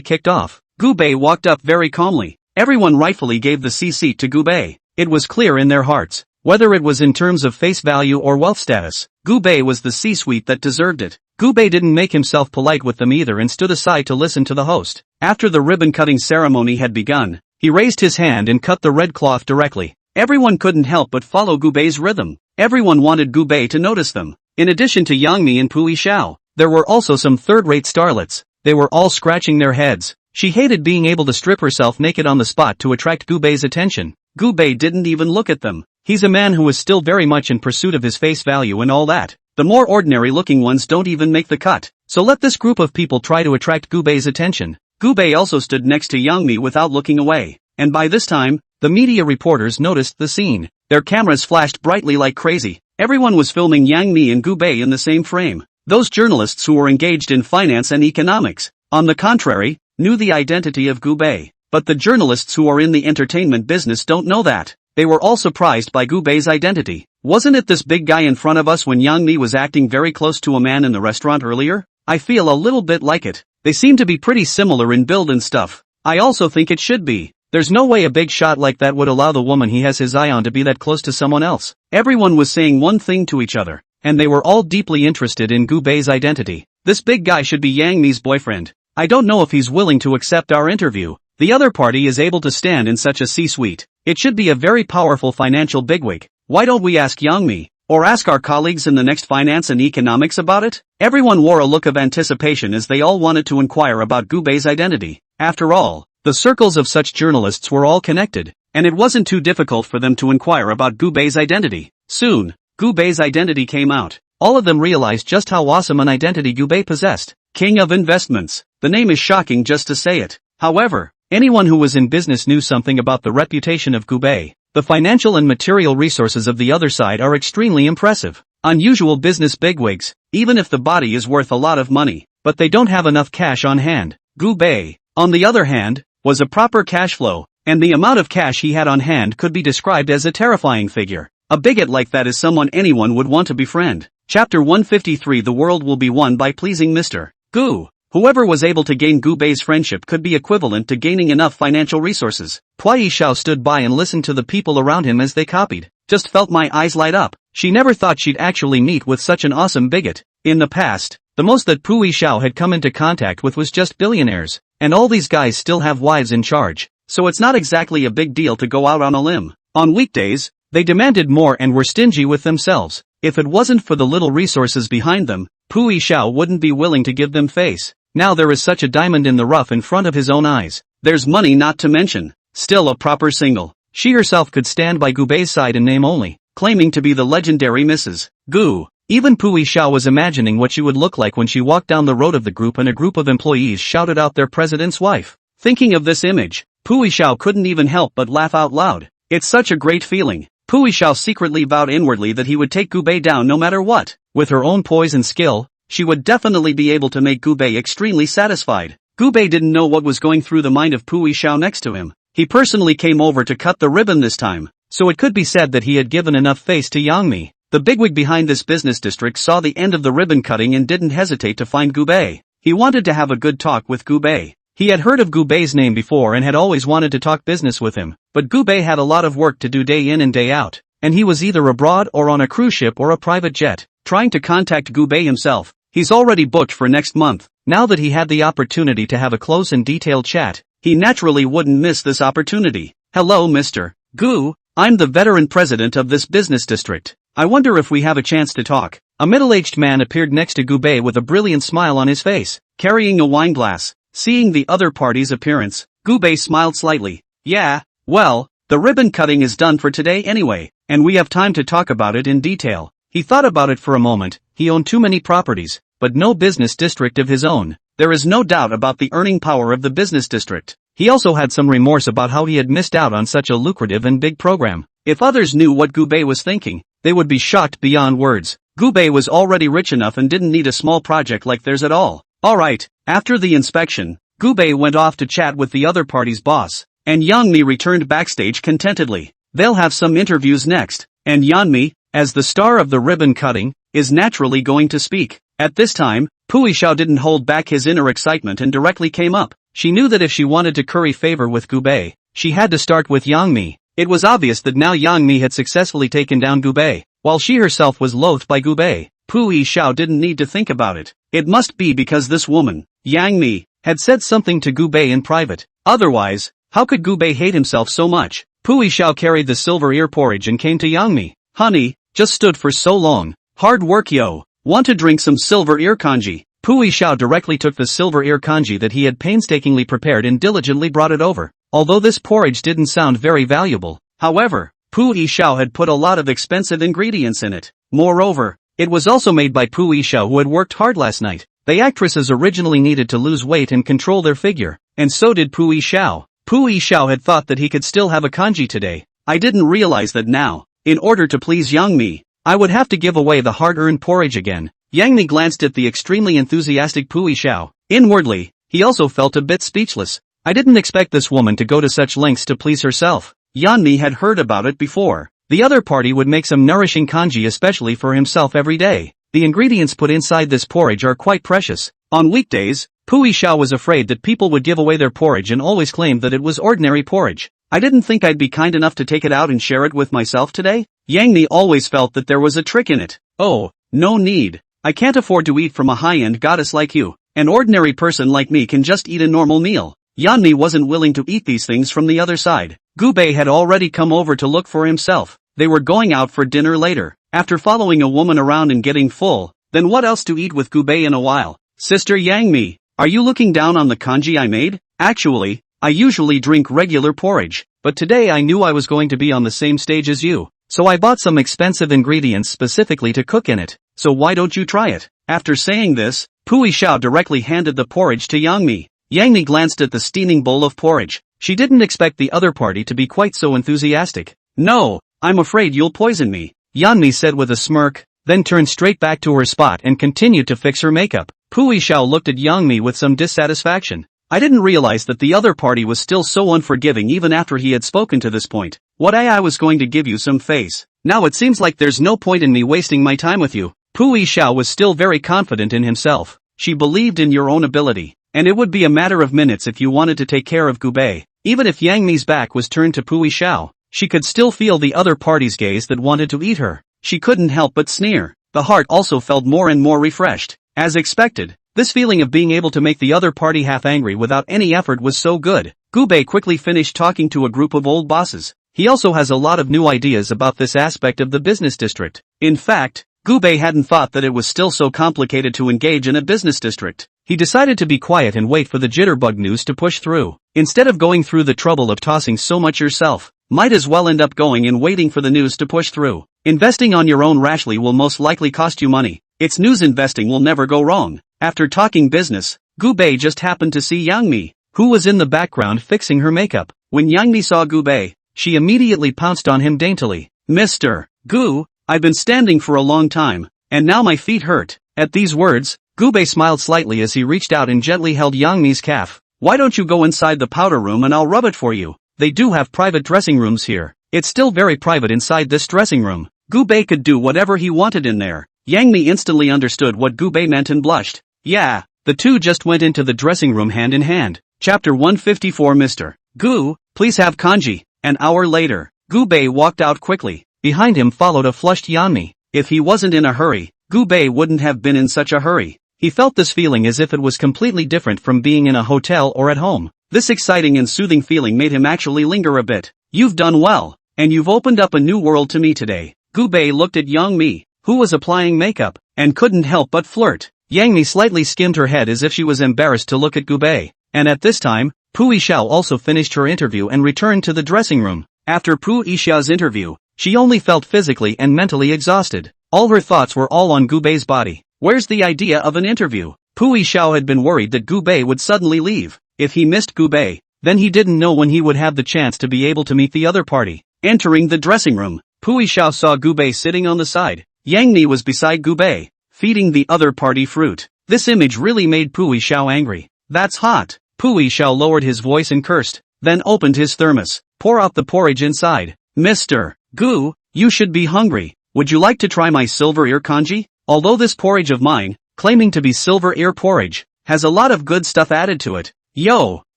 kicked off. Gubei walked up very calmly. Everyone rightfully gave the C-seat to Gubei. It was clear in their hearts, whether it was in terms of face value or wealth status, Gubei was the C-suite that deserved it. Gubei didn't make himself polite with them either and stood aside to listen to the host. After the ribbon-cutting ceremony had begun, he raised his hand and cut the red cloth directly. Everyone couldn't help but follow Gubei's rhythm. Everyone wanted Gubei to notice them. In addition to Yang Mi and Pui Xiao, there were also some third-rate starlets. They were all scratching their heads. She hated being able to strip herself naked on the spot to attract Gubei's attention. Gubei didn't even look at them. He's a man who is still very much in pursuit of his face value and all that. The more ordinary-looking ones don't even make the cut. So let this group of people try to attract Gubei's attention. Gubei also stood next to Yang Mi without looking away. And by this time, the media reporters noticed the scene. Their cameras flashed brightly like crazy. Everyone was filming Yang Mi and Gubei in the same frame. Those journalists who were engaged in finance and economics, on the contrary, knew the identity of Gubei. But the journalists who are in the entertainment business don't know that. They were all surprised by Gubei's identity. Wasn't it this big guy in front of us when Yang Mi was acting very close to a man in the restaurant earlier? I feel a little bit like it. They seem to be pretty similar in build and stuff. I also think it should be. There's no way a big shot like that would allow the woman he has his eye on to be that close to someone else. Everyone was saying one thing to each other, and they were all deeply interested in Gubei's identity. This big guy should be Yang Mi's boyfriend. I don't know if he's willing to accept our interview. The other party is able to stand in such a C-suite. It should be a very powerful financial bigwig. Why don't we ask Yang Mi, or ask our colleagues in the next finance and economics about it? Everyone wore a look of anticipation as they all wanted to inquire about Gubei's identity. After all, the circles of such journalists were all connected, and it wasn't too difficult for them to inquire about Gubei's identity. Soon, Gubei's identity came out. All of them realized just how awesome an identity Gubei possessed. King of investments. The name is shocking just to say it. However, anyone who was in business knew something about the reputation of Gubei. The financial and material resources of the other side are extremely impressive. Unusual business bigwigs, even if the body is worth a lot of money, but they don't have enough cash on hand. Gubei, on the other hand, was a proper cash flow, and the amount of cash he had on hand could be described as a terrifying figure. A bigot like that is someone anyone would want to befriend. Chapter 153. The world will be won by pleasing Mr. Gu. Whoever was able to gain Gubei's friendship could be equivalent to gaining enough financial resources. Pui Xiao stood by and listened to the people around him as they copied. Just felt my eyes light up. She never thought she'd actually meet with such an awesome bigot. In the past, the most that Pui Xiao had come into contact with was just billionaires, and all these guys still have wives in charge, so it's not exactly a big deal to go out on a limb. On weekdays, they demanded more and were stingy with themselves. If it wasn't for the little resources behind them, Pui Xiao wouldn't be willing to give them face. Now there is such a diamond in the rough in front of his own eyes. There's money not to mention. Still a proper single. She herself could stand by Gubei's side in name only, claiming to be the legendary Mrs. Gu. Even Pui Xiao was imagining what she would look like when she walked down the road of the group and a group of employees shouted out their president's wife. Thinking of this image, Pui Xiao couldn't even help but laugh out loud. It's such a great feeling. Pui Xiao secretly vowed inwardly that he would take Gubei down no matter what. With her own poise and skill, she would definitely be able to make Gubei extremely satisfied. Gubei didn't know what was going through the mind of Pui Xiao next to him. He personally came over to cut the ribbon this time, so it could be said that he had given enough face to Yangmi. The bigwig behind this business district saw the end of the ribbon cutting and didn't hesitate to find Gubei. He wanted to have a good talk with Gubei. He had heard of Gubei's name before and had always wanted to talk business with him, but Gubei had a lot of work to do day in and day out, and he was either abroad or on a cruise ship or a private jet. Trying to contact Gubei himself, he's already booked for next month. Now that he had the opportunity to have a close and detailed chat, he naturally wouldn't miss this opportunity. Hello Mr. Gu, I'm the veteran president of this business district. I wonder if we have a chance to talk. A middle-aged man appeared next to Gubei with a brilliant smile on his face, carrying a wine glass. Seeing the other party's appearance, Gubei smiled slightly. Yeah, well, the ribbon cutting is done for today anyway, and we have time to talk about it in detail. He thought about it for a moment. He owned too many properties, but no business district of his own. There is no doubt about the earning power of the business district. He also had some remorse about how he had missed out on such a lucrative and big program. If others knew what Gubei was thinking, they would be shocked beyond words. Gubei was already rich enough and didn't need a small project like theirs at all. Alright, after the inspection, Gubei went off to chat with the other party's boss, and Yangmi returned backstage contentedly. They'll have some interviews next, and Yanmi, as the star of the ribbon cutting, is naturally going to speak. At this time, Pui Xiao didn't hold back his inner excitement and directly came up. She knew that if she wanted to curry favor with Gubei, she had to start with Yangmi. It was obvious that now Yangmi had successfully taken down Gubei, while she herself was loathed by Gubei. Pui Xiao didn't need to think about it. It must be because this woman, Yangmi, had said something to Gubei in private. Otherwise, how could Gubei hate himself so much? Pui Xiao carried the silver ear porridge and came to Yangmi. Honey, just stood for so long. Hard work yo. Want to drink some silver ear kanji? Pui Xiao directly took the silver ear kanji that he had painstakingly prepared and diligently brought it over. Although this porridge didn't sound very valuable, however, Pui Xiao had put a lot of expensive ingredients in it. Moreover, it was also made by Pui Xiao, who had worked hard last night. The actresses originally needed to lose weight and control their figure, and so did Pui Xiao. Pui Xiao had thought that he could still have a kanji today. I didn't realize that now, in order to please Yangmi, I would have to give away the hard-earned porridge again. Yangmi glanced at the extremely enthusiastic Pui Xiao. Inwardly, he also felt a bit speechless. I didn't expect this woman to go to such lengths to please herself. Yanmi had heard about it before. The other party would make some nourishing kanji especially for himself every day. The ingredients put inside this porridge are quite precious. On weekdays, Pui Xiao was afraid that people would give away their porridge and always claimed that it was ordinary porridge. I didn't think I'd be kind enough to take it out and share it with myself today. Yangmi always felt that there was a trick in it. Oh, no need. I can't afford to eat from a high-end goddess like you. An ordinary person like me can just eat a normal meal. Yanmi wasn't willing to eat these things from the other side. Gubei had already come over to look for himself. They were going out for dinner later. After following a woman around and getting full, then what else to eat with Gubei in a while? Sister Yangmi, are you looking down on the kanji I made? Actually, I usually drink regular porridge, but today I knew I was going to be on the same stage as you, so I bought some expensive ingredients specifically to cook in it, so why don't you try it? After saying this, Pui Xiao directly handed the porridge to Yang Mi. Yang Mi glanced at the steaming bowl of porridge. She didn't expect the other party to be quite so enthusiastic. No, I'm afraid you'll poison me, Yang Mi said with a smirk, then turned straight back to her spot and continued to fix her makeup. Pui Xiao looked at Yang Mi with some dissatisfaction. I didn't realize that the other party was still so unforgiving even after he had spoken to this point. What I was going to give you some face. Now it seems like there's no point in me wasting my time with you. Pui Xiao was still very confident in himself. She believed in your own ability, and it would be a matter of minutes if you wanted to take care of Gubei. Even if Yang Mi's back was turned to Pui Xiao, she could still feel the other party's gaze that wanted to eat her. She couldn't help but sneer. The heart also felt more and more refreshed. As expected, this feeling of being able to make the other party half angry without any effort was so good. Gubei quickly finished talking to a group of old bosses. He also has a lot of new ideas about this aspect of the business district. In fact, Gubei hadn't thought that it was still so complicated to engage in a business district. He decided to be quiet and wait for the jitterbug news to push through. Instead of going through the trouble of tossing so much yourself, might as well end up going and waiting for the news to push through. Investing on your own rashly will most likely cost you money. It's news investing will never go wrong. After talking business, Gubei just happened to see Yang Mi, who was in the background fixing her makeup. When Yang Mi saw Gubei, she immediately pounced on him daintily. Mr. Gu, I've been standing for a long time, and now my feet hurt. At these words, Gubei smiled slightly as he reached out and gently held Yang Mi's calf. Why don't you go inside the powder room and I'll rub it for you? They do have private dressing rooms here. It's still very private inside this dressing room. Gubei could do whatever he wanted in there. Yang Mi instantly understood what Gubei meant and blushed. Yeah, the two just went into the dressing room hand in hand. Chapter 154 Mr. Gu, please have kanji. An hour later, Gubei walked out quickly. Behind him followed a flushed Yang Mi. If he wasn't in a hurry, Gubei wouldn't have been in such a hurry. He felt this feeling as if it was completely different from being in a hotel or at home. This exciting and soothing feeling made him actually linger a bit. You've done well, and you've opened up a new world to me today. Gubei looked at Yang Mi, who was applying makeup, and couldn't help but flirt. Yang Mi slightly skimmed her head as if she was embarrassed to look at Gubei. And at this time, Pui Xiao also finished her interview and returned to the dressing room. After Pui Xiao's interview, she only felt physically and mentally exhausted. All her thoughts were all on Gubei's body. Where's the idea of an interview? Pui Xiao had been worried that Gubei would suddenly leave. If he missed Gubei, then he didn't know when he would have the chance to be able to meet the other party. Entering the dressing room, Pui Xiao saw Gubei sitting on the side. Yang Mi was beside Gubei, feeding the other party fruit. This image really made Pui Xiao angry. That's hot. Pui Xiao lowered his voice and cursed, then opened his thermos. Pour out the porridge inside. Mr. Gu, you should be hungry. Would you like to try my silver ear kanji? Although this porridge of mine, claiming to be silver ear porridge, has a lot of good stuff added to it. Yo,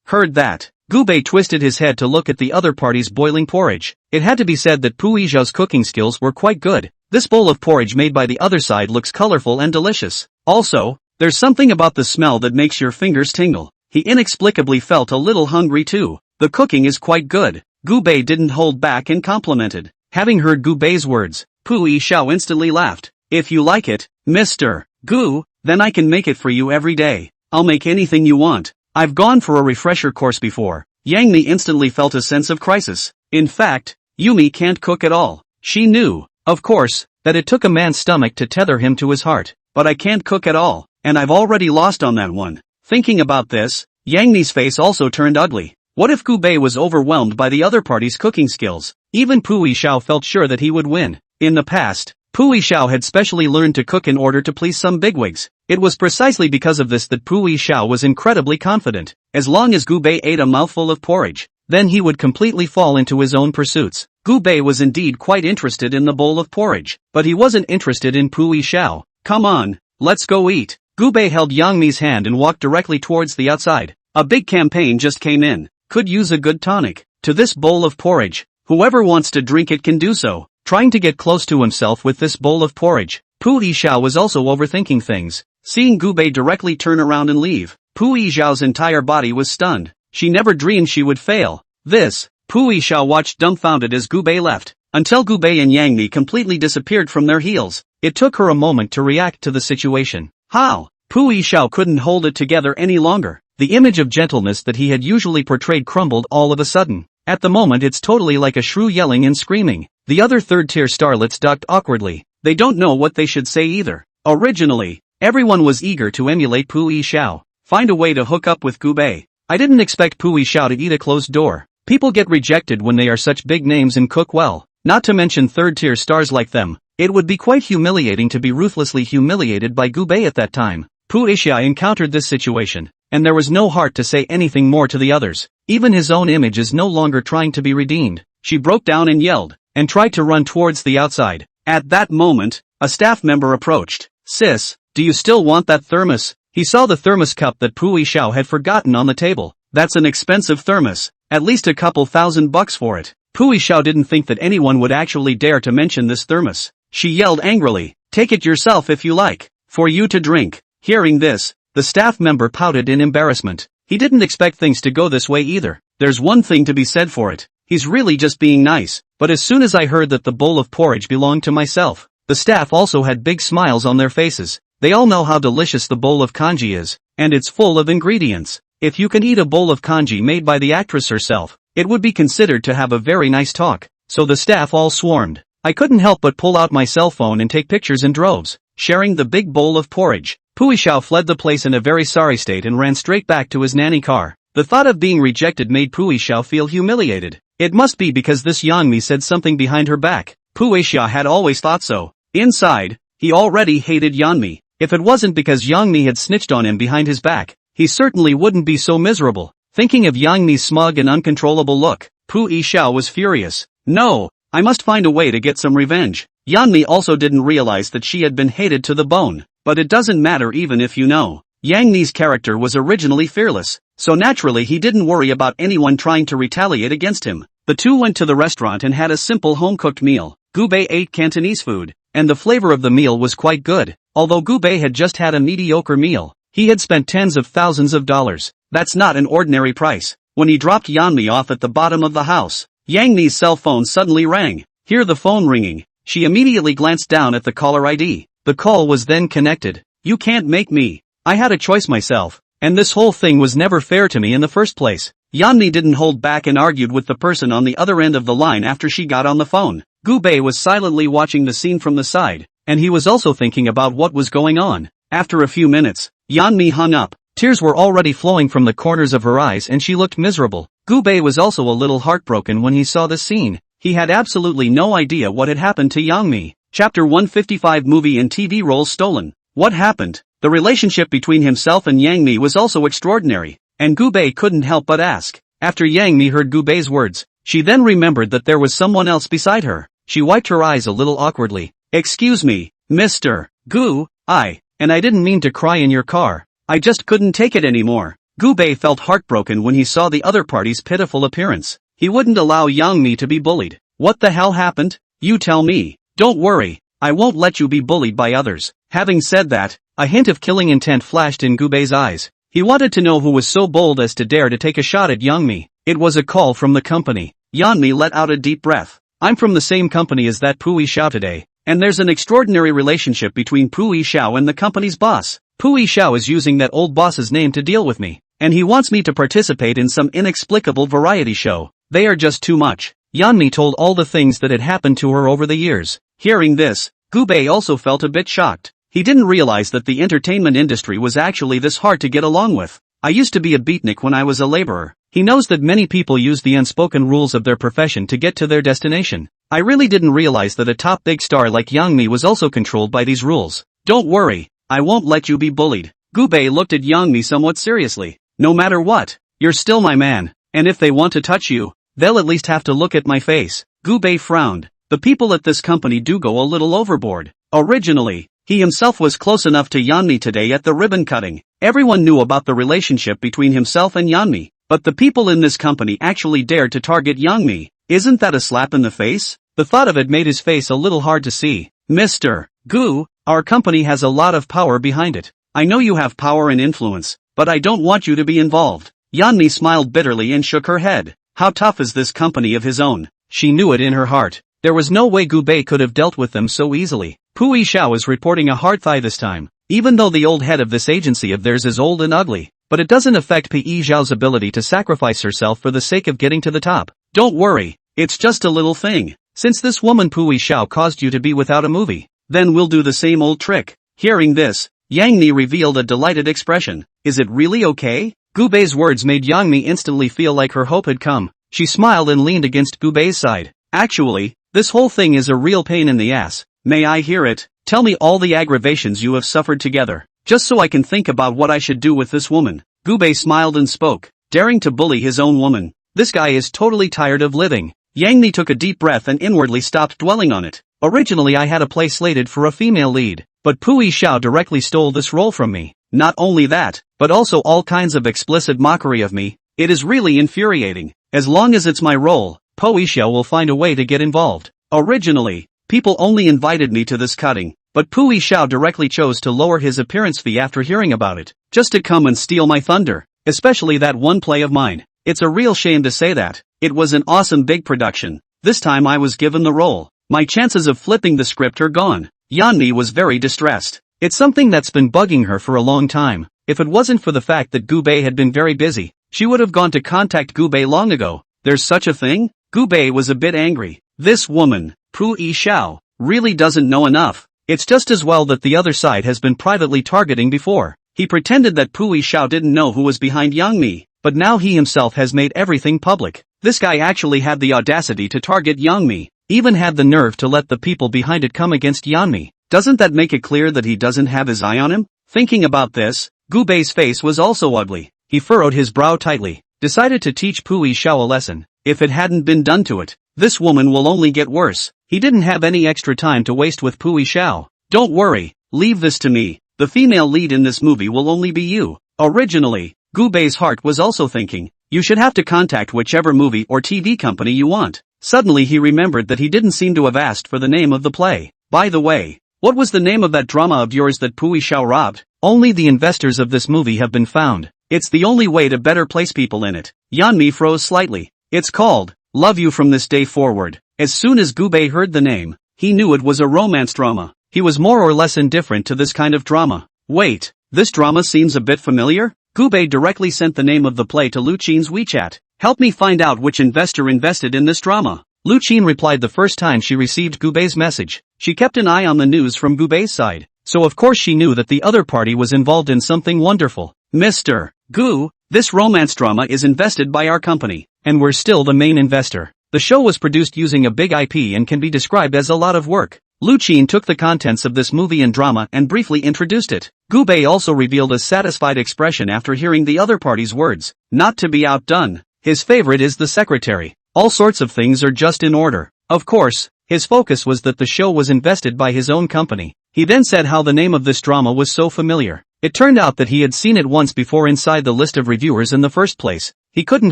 heard that. Gubei twisted his head to look at the other party's boiling porridge. It had to be said that Pui Xiao's cooking skills were quite good. This bowl of porridge made by the other side looks colorful and delicious. Also, there's something about the smell that makes your fingers tingle. He inexplicably felt a little hungry too. The cooking is quite good. Gubei didn't hold back and complimented. Having heard Gubei's words, Pui Xiao instantly laughed. If you like it, Mr. Gu, then I can make it for you every day. I'll make anything you want. I've gone for a refresher course before. Yang Mi instantly felt a sense of crisis. In fact, Yumi can't cook at all. She knew, of course, that it took a man's stomach to tether him to his heart. But I can't cook at all, and I've already lost on that one. Thinking about this, Yang Mi's face also turned ugly. What if Gubei was overwhelmed by the other party's cooking skills? Even Pui Xiao felt sure that he would win. In the past, Pui Xiao had specially learned to cook in order to please some bigwigs. It was precisely because of this that Pui Xiao was incredibly confident. As long as Gubei ate a mouthful of porridge, then he would completely fall into his own pursuits. Gubei was indeed quite interested in the bowl of porridge, but he wasn't interested in Pui Xiao. Come on, let's go eat. Gubei held Yang Mi's hand and walked directly towards the outside. A big campaign just came in. Could use a good tonic. To this bowl of porridge, whoever wants to drink it can do so. Trying to get close to himself with this bowl of porridge, Pui Xiao was also overthinking things. Seeing Gubei directly turn around and leave, Pui Xiao's entire body was stunned. She never dreamed she would fail. Pui Xiao watched dumbfounded as Gubei left, until Gubei and Yang Mi completely disappeared from their heels. It took her a moment to react to the situation. How? Pui Xiao couldn't hold it together any longer. The image of gentleness that he had usually portrayed crumbled all of a sudden. At the moment it's totally like a shrew yelling and screaming. The other third-tier starlets ducked awkwardly. They don't know what they should say either. Originally, everyone was eager to emulate Pu Yishao, find a way to hook up with Gu Bei. I didn't expect Pu Yishao to eat a closed door. People get rejected when they are such big names and cook well, not to mention third-tier stars like them. It would be quite humiliating to be ruthlessly humiliated by Gu Bei at that time. Pu Yishao encountered this situation, and there was no heart to say anything more to the others. Even his own image is no longer trying to be redeemed. She broke down and yelled, and tried to run towards the outside. At that moment, a staff member approached. "Sis, do you still want that thermos?" He saw the thermos cup that Pu Yishao had forgotten on the table. "That's an expensive thermos. At least a couple $1,000 for it." Pu Yishao didn't think that anyone would actually dare to mention this thermos. She yelled angrily, "Take it yourself if you like. For you to drink." Hearing this, the staff member pouted in embarrassment. He didn't expect things to go this way either. There's one thing to be said for it. He's really just being nice. But as soon as I heard that the bowl of porridge belonged to myself, the staff also had big smiles on their faces. They all know how delicious the bowl of kanji is, and it's full of ingredients. If you can eat a bowl of kanji made by the actress herself, it would be considered to have a very nice talk. So the staff all swarmed. I couldn't help but pull out my cell phone and take pictures in droves, sharing the big bowl of porridge. Pu Yishao fled the place in a very sorry state and ran straight back to his nanny car. The thought of being rejected made Pu Yishao feel humiliated. It must be because this Yangmi said something behind her back. Pu Yishao had always thought so. Inside, he already hated Yangmi. If it wasn't because Yangmi had snitched on him behind his back, he certainly wouldn't be so miserable. Thinking of Yangmi's smug and uncontrollable look, Pu Yishao was furious. No, I must find a way to get some revenge. Yangmi also didn't realize that she had been hated to the bone, but it doesn't matter even if you know. Yangmi's character was originally fearless, so naturally he didn't worry about anyone trying to retaliate against him. The two went to the restaurant and had a simple home-cooked meal. Gu Bei ate Cantonese food, and the flavor of the meal was quite good. Although Gu Bei had just had a mediocre meal, he had spent tens of thousands of dollars. That's not an ordinary price. When he dropped Yangmi off at the bottom of the house, Yangmi's cell phone suddenly rang. Hear the phone ringing. She immediately glanced down at the caller ID. The call was then connected. "You can't make me. I had a choice myself, and this whole thing was never fair to me in the first place." Yangmi didn't hold back and argued with the person on the other end of the line after she got on the phone. Gu Bei was silently watching the scene from the side, and he was also thinking about what was going on. After a few minutes, Yangmi hung up. Tears were already flowing from the corners of her eyes and she looked miserable. Gu Bei was also a little heartbroken when he saw the scene. He had absolutely no idea what had happened to Yangmi. Chapter 155 Movie and TV roles stolen. What happened? The relationship between himself and Yangmi was also extraordinary, and Gu Bei couldn't help but ask. After Yangmi heard Gu Bei's words, she then remembered that there was someone else beside her. She wiped her eyes a little awkwardly. "Excuse me, Mr. Gu, and I didn't mean to cry in your car. I just couldn't take it anymore." Gu Bei felt heartbroken when he saw the other party's pitiful appearance. He wouldn't allow Yangmi to be bullied. What the hell happened? You tell me. Don't worry, I won't let you be bullied by others. Having said that, a hint of killing intent flashed in Gu Bei's eyes. He wanted to know who was so bold as to dare to take a shot at Yangmi. It was a call from the company. Yangmi let out a deep breath. "I'm from the same company as that Pu Yishao today, and there's an extraordinary relationship between Pu Yishao and the company's boss. Pu Yishao is using that old boss's name to deal with me, and he wants me to participate in some inexplicable variety show. They are just too much." Yangmi told all the things that had happened to her over the years. Hearing this, Gu Bei also felt a bit shocked. He didn't realize that the entertainment industry was actually this hard to get along with. "I used to be a beatnik when I was a laborer." He knows that many people use the unspoken rules of their profession to get to their destination. "I really didn't realize that a top big star like Yangmi was also controlled by these rules. Don't worry, I won't let you be bullied." Gu Bei looked at Yangmi somewhat seriously. "No matter what, you're still my man, and if they want to touch you, they'll at least have to look at my face." Gu Bei frowned. The people at this company do go a little overboard. Originally, he himself was close enough to Yangmi today at the ribbon cutting. Everyone knew about the relationship between himself and Yangmi, but the people in this company actually dared to target Yangmi. Isn't that a slap in the face? The thought of it made his face a little hard to see. "Mr. Gu, our company has a lot of power behind it. I know you have power and influence, but I don't want you to be involved." Yangmi smiled bitterly and shook her head. How tough is this company of his own? She knew it in her heart. There was no way Gu Bei could have dealt with them so easily. Pu Yishao is reporting a hard thigh this time. Even though the old head of this agency of theirs is old and ugly, but it doesn't affect Pu Yishao's ability to sacrifice herself for the sake of getting to the top. Don't worry, it's just a little thing. Since this woman Pui Xiao caused you to be without a movie, then we'll do the same old trick. Hearing this, Yang Mi revealed a delighted expression. Is it really okay? Gu Bei's words made Yang Mi instantly feel like her hope had come. She smiled and leaned against Gu Bei's side. Actually, this whole thing is a real pain in the ass. May I hear it? Tell me all the aggravations you have suffered together, just so I can think about what I should do with this woman. Gu Bei smiled and spoke, daring to bully his own woman. This guy is totally tired of living. Yang Mi took a deep breath and inwardly stopped dwelling on it. Originally I had a play slated for a female lead, but Pui Xiao directly stole this role from me. Not only that, but also all kinds of explicit mockery of me. It is really infuriating. As long as it's my role, Pui Xiao will find a way to get involved. Originally, people only invited me to this cutting, but Pui Xiao directly chose to lower his appearance fee after hearing about it, just to come and steal my thunder, especially that one play of mine. It's a real shame to say that. It was an awesome big production. This time I was given the role. My chances of flipping the script are gone. Yan Mi was very distressed. It's something that's been bugging her for a long time. If it wasn't for the fact that Gu Bei had been very busy, she would have gone to contact Gu Bei long ago. There's such a thing? Gu Bei was a bit angry. This woman, Pui Xiao, really doesn't know enough. It's just as well that the other side has been privately targeting before. He pretended that Pui Xiao didn't know who was behind Yang Mi, but now he himself has made everything public. This guy actually had the audacity to target Yang Mi, even had the nerve to let the people behind it come against Yan Mi. Doesn't that make it clear that he doesn't have his eye on him? Thinking about this, Gu Bei's face was also ugly. He furrowed his brow tightly, decided to teach Pui Xiao a lesson. If it hadn't been done to it, this woman will only get worse. He didn't have any extra time to waste with Pui Xiao. Don't worry, leave this to me. The female lead in this movie will only be you. Originally, Gu Bei's heart was also thinking, you should have to contact whichever movie or TV company you want. Suddenly he remembered that he didn't seem to have asked for the name of the play. By the way, what was the name of that drama of yours that Pui Xiao robbed? Only the investors of this movie have been found. It's the only way to better place people in it. Yan Mi froze slightly. It's called, Love You From This Day Forward. As soon as Gu Bei heard the name, he knew it was a romance drama. He was more or less indifferent to this kind of drama. Wait, this drama seems a bit familiar? Gu Bei directly sent the name of the play to Lu Qin's WeChat. Help me find out which investor invested in this drama. Lu Qin replied the first time she received Gu Bei's message. She kept an eye on the news from Gu Bei's side, so of course she knew that the other party was involved in something wonderful. Mr. Gu, this romance drama is invested by our company, and we're still the main investor. The show was produced using a big IP and can be described as a lot of work. Lu Qin took the contents of this movie and drama and briefly introduced it. Gu Bei also revealed a satisfied expression after hearing the other party's words. Not to be outdone, his favorite is the secretary. All sorts of things are just in order. Of course, his focus was that the show was invested by his own company. He then said how the name of this drama was so familiar. It turned out that he had seen it once before inside the list of reviewers in the first place. He couldn't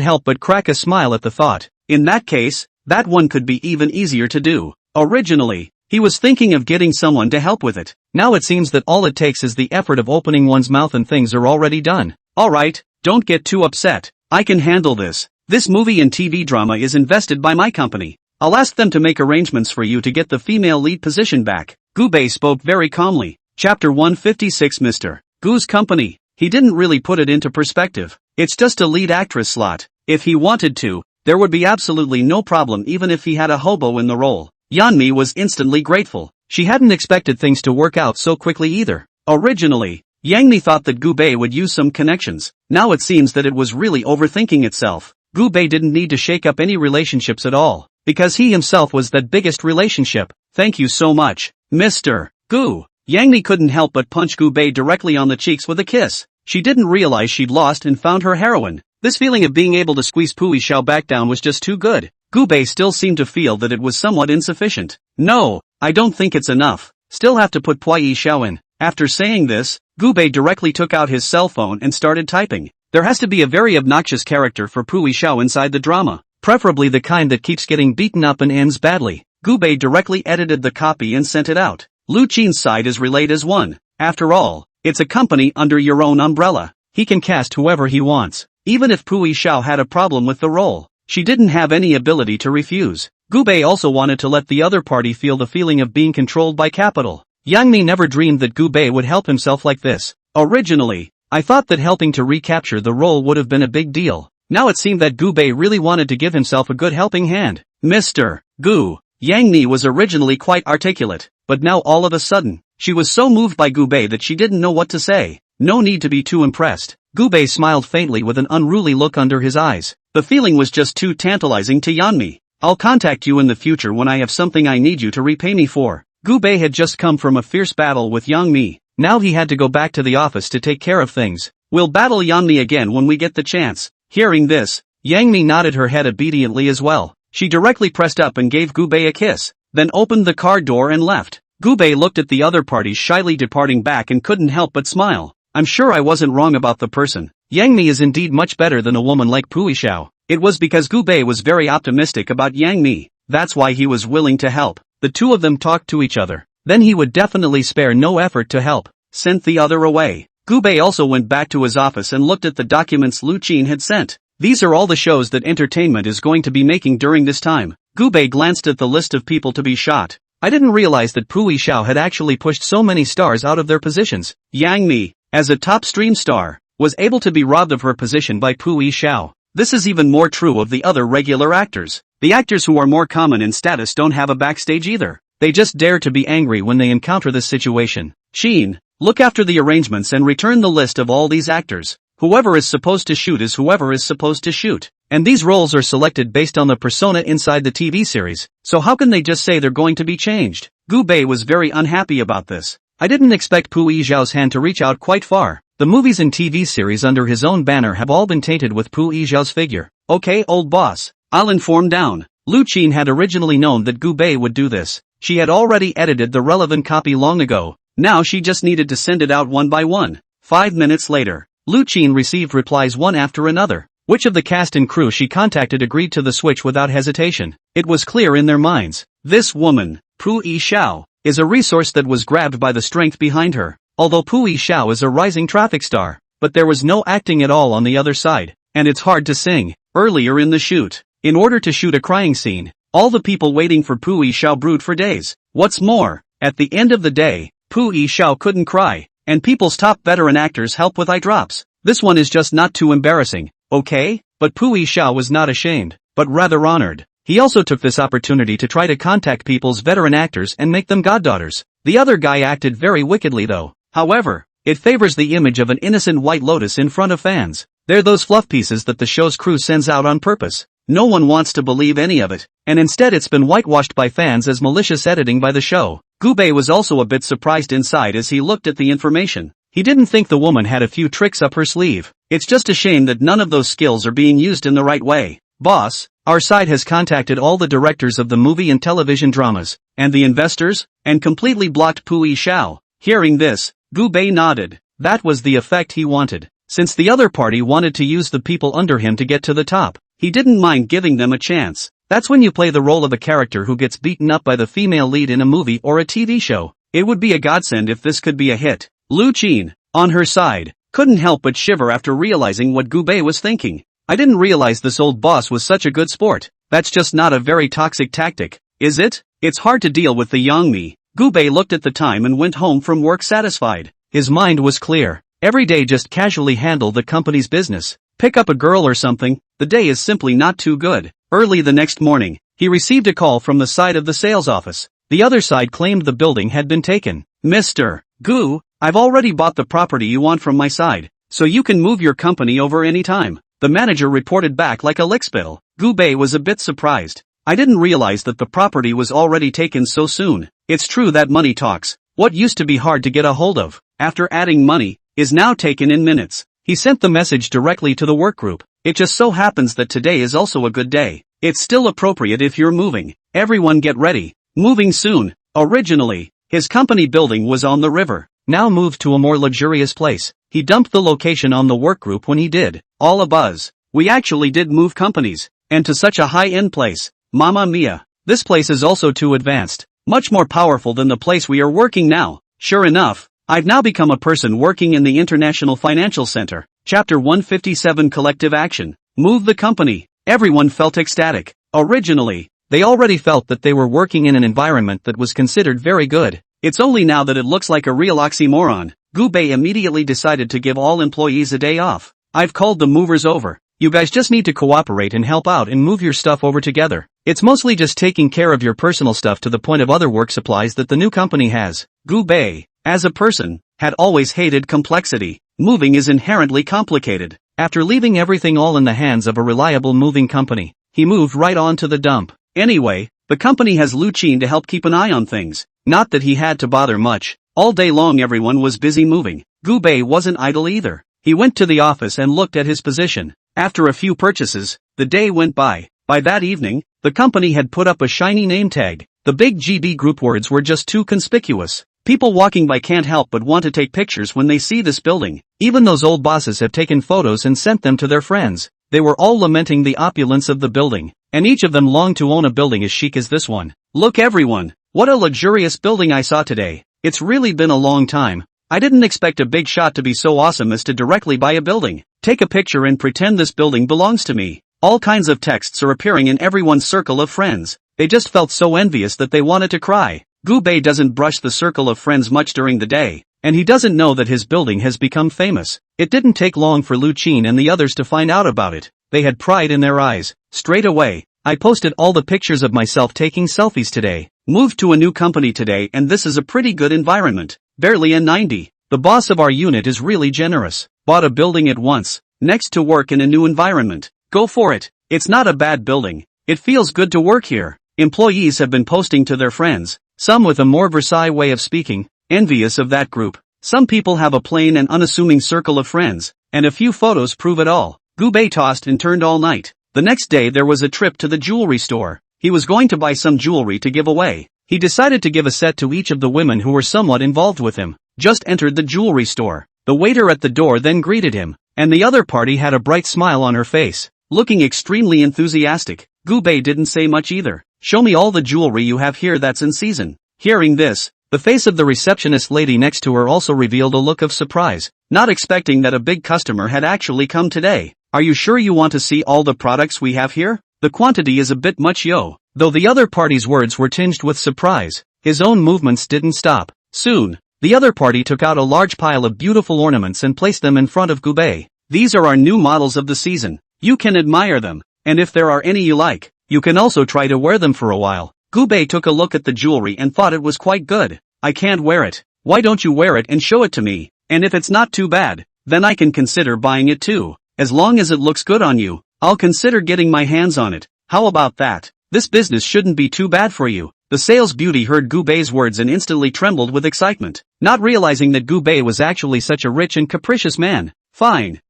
help but crack a smile at the thought. In that case, that one could be even easier to do. Originally, he was thinking of getting someone to help with it. Now it seems that all it takes is the effort of opening one's mouth and things are already done. Alright, don't get too upset. I can handle this. This movie and TV drama is invested by my company. I'll ask them to make arrangements for you to get the female lead position back. Gu Bei spoke very calmly. Chapter 156 Mr. Gu's company. He didn't really put it into perspective. It's just a lead actress slot. If he wanted to, there would be absolutely no problem even if he had a hobo in the role. Yan Mi was instantly grateful. She hadn't expected things to work out so quickly either. Originally, Yang Mi thought that Gu Bei would use some connections. Now it seems that it was really overthinking itself. Gu Bei didn't need to shake up any relationships at all, because he himself was that biggest relationship. Thank you so much, Mr. Gu. Yang Mi couldn't help but punch Gu Bei directly on the cheeks with a kiss. She didn't realize she'd lost and found her heroine. This feeling of being able to squeeze Pui Xiao back down was just too good. Gu Bei still seemed to feel that it was somewhat insufficient. No, I don't think it's enough. Still have to put Pui Xiao in. After saying this, Gu Bei directly took out his cell phone and started typing. There has to be a very obnoxious character for Pui Xiao inside the drama, preferably the kind that keeps getting beaten up and ends badly. Gu Bei directly edited the copy and sent it out. Lu Qin's side is relayed as one. After all, it's a company under your own umbrella. He can cast whoever he wants. Even if Pui Xiao had a problem with the role, she didn't have any ability to refuse. Gu Bei also wanted to let the other party feel the feeling of being controlled by capital. Yang Mi never dreamed that Gu Bei would help himself like this. Originally, I thought that helping to recapture the role would have been a big deal. Now it seemed that Gu Bei really wanted to give himself a good helping hand. Mr. Gu. Yang Mi was originally quite articulate, but now all of a sudden, she was so moved by Gu Bei that she didn't know what to say. No need to be too impressed. Gu Bei smiled faintly with an unruly look under his eyes. The feeling was just too tantalizing to Yan Mi. I'll contact you in the future when I have something I need you to repay me for. Gu Bei had just come from a fierce battle with Yang Mi. Now he had to go back to the office to take care of things. We'll battle Yan Mi again when we get the chance. Hearing this, Yang Mi nodded her head obediently as well. She directly pressed up and gave Gu Bei a kiss, then opened the car door and left. Gu Bei looked at the other parties shyly departing back and couldn't help but smile. I'm sure I wasn't wrong about the person. Yang Mi is indeed much better than a woman like Pui Xiao. It was because Gu Bei was very optimistic about Yang Mi. That's why he was willing to help. The two of them talked to each other. Then he would definitely spare no effort to help. Sent the other away. Gu Bei also went back to his office and looked at the documents Lu Qin had sent. These are all the shows that entertainment is going to be making during this time. Gu Bei glanced at the list of people to be shot. I didn't realize that Pui Xiao had actually pushed so many stars out of their positions. Yang Mi, as a top stream star, was able to be robbed of her position by Pui Xiao. This is even more true of the other regular actors. The actors who are more common in status don't have a backstage either. They just dare to be angry when they encounter this situation. Sheen, look after the arrangements and return the list of all these actors. Whoever is supposed to shoot is whoever is supposed to shoot. And these roles are selected based on the persona inside the TV series, so how can they just say they're going to be changed? Gu Bei was very unhappy about this. I didn't expect Pui Xiao's hand to reach out quite far. The movies and TV series under his own banner have all been tainted with Pui Xiao's figure. Okay, old boss. I'll inform down. Lu Qin had originally known that Gu Bei would do this. She had already edited the relevant copy long ago. Now she just needed to send it out one by one. 5 minutes later, Lu Qin received replies one after another. Which of the cast and crew she contacted agreed to the switch without hesitation. It was clear in their minds. This woman, Pui Xiao, is a resource that was grabbed by the strength behind her. Although Pui Xiao is a rising traffic star, but there was no acting at all on the other side, and it's hard to sing. Earlier in the shoot, in order to shoot a crying scene, all the people waiting for Pui Xiao brewed for days. What's more, at the end of the day, Pui Xiao couldn't cry, and people's top veteran actors help with eye drops. This one is just not too embarrassing, okay? But Pui Xiao was not ashamed, but rather honored. He also took this opportunity to try to contact people's veteran actors and make them goddaughters. The other guy acted very wickedly though. However, it favors the image of an innocent white lotus in front of fans. They're those fluff pieces that the show's crew sends out on purpose. No one wants to believe any of it, and instead it's been whitewashed by fans as malicious editing by the show. Gu Bei was also a bit surprised inside as he looked at the information. He didn't think the woman had a few tricks up her sleeve. It's just a shame that none of those skills are being used in the right way. Boss, our side has contacted all the directors of the movie and television dramas, and the investors, and completely blocked Pui Xiao. Hearing this, Gu Bei nodded. That was the effect he wanted. Since the other party wanted to use the people under him to get to the top, he didn't mind giving them a chance. That's when you play the role of a character who gets beaten up by the female lead in a movie or a TV show. It would be a godsend if this could be a hit. Lu Qin, on her side, couldn't help but shiver after realizing what Gu Bei was thinking. I didn't realize this old boss was such a good sport. That's just not a very toxic tactic, is it? It's hard to deal with the Yang Mi. Gu Bei looked at the time and went home from work satisfied. His mind was clear. Every day just casually handle the company's business. Pick up a girl or something, the day is simply not too good. Early the next morning, he received a call from the side of the sales office. The other side claimed the building had been taken. Mr. Gu, I've already bought the property you want from my side, so you can move your company over any time. The manager reported back like a lickspittle. Gu Bei was a bit surprised. I didn't realize that the property was already taken so soon. It's true that money talks. What used to be hard to get a hold of, after adding money, is now taken in minutes. He sent the message directly to the work group. It just so happens that today is also a good day. It's still appropriate if you're moving. Everyone get ready. Moving soon. Originally, his company building was on the river. Now moved to a more luxurious place. He dumped the location on the work group when he did. All a buzz. We actually did move companies. And to such a high-end place. Mamma mia. This place is also too advanced. Much more powerful than the place we are working now. Sure enough, I've now become a person working in the International Financial Center. Chapter 157 Collective Action. Move the company. Everyone felt ecstatic. Originally, they already felt that they were working in an environment that was considered very good. It's only now that it looks like a real oxymoron. Gu Bei immediately decided to give all employees a day off. I've called the movers over. You guys just need to cooperate and help out and move your stuff over together. It's mostly just taking care of your personal stuff to the point of other work supplies that the new company has. Gu-bei, as a person, had always hated complexity. Moving is inherently complicated. After leaving everything all in the hands of a reliable moving company, he moved right on to the dump. Anyway, the company has Lu Qin to help keep an eye on things. Not that he had to bother much. All day long everyone was busy moving. Gu-bei wasn't idle either. He went to the office and looked at his position. After a few purchases, the day went by. By that evening, the company had put up a shiny name tag. The big GB group words were just too conspicuous. People walking by can't help but want to take pictures when they see this building. Even those old bosses have taken photos and sent them to their friends. They were all lamenting the opulence of the building, and each of them longed to own a building as chic as this one. Look everyone, what a luxurious building I saw today. It's really been a long time. I didn't expect a big shot to be so awesome as to directly buy a building. Take a picture and pretend this building belongs to me. All kinds of texts are appearing in everyone's circle of friends. They just felt so envious that they wanted to cry. Gu-bei doesn't brush the circle of friends much during the day, and he doesn't know that his building has become famous. It didn't take long for Lu Qin and the others to find out about it. They had pride in their eyes. Straight away, I posted all the pictures of myself taking selfies today. Moved to a new company today and this is a pretty good environment. Barely a 90. The boss of our unit is really generous. Bought a building at once. Next to work in a new environment. Go for it. It's not a bad building. It feels good to work here. Employees have been posting to their friends. Some with a more Versailles way of speaking. Envious of that group. Some people have a plain and unassuming circle of friends. And a few photos prove it all. Gu-bei tossed and turned all night. The next day there was a trip to the jewelry store. He was going to buy some jewelry to give away. He decided to give a set to each of the women who were somewhat involved with him. Just entered the jewelry store. The waiter at the door then greeted him, and the other party had a bright smile on her face, looking extremely enthusiastic. Gu-bei didn't say much either. Show me all the jewelry you have here that's in season. Hearing this, the face of the receptionist lady next to her also revealed a look of surprise, not expecting that a big customer had actually come today. Are you sure you want to see all the products we have here? The quantity is a bit much yo. Though the other party's words were tinged with surprise, his own movements didn't stop. Soon, the other party took out a large pile of beautiful ornaments and placed them in front of Gu-bei. These are our new models of the season. You can admire them, and if there are any you like, you can also try to wear them for a while. Gu-bei took a look at the jewelry and thought it was quite good. I can't wear it. Why don't you wear it and show it to me? And if it's not too bad, then I can consider buying it too. As long as it looks good on you, I'll consider getting my hands on it. How about that? This business shouldn't be too bad for you. The sales beauty heard Gu-bei's words and instantly trembled with excitement, not realizing that Gu-bei was actually such a rich and capricious man. Fine,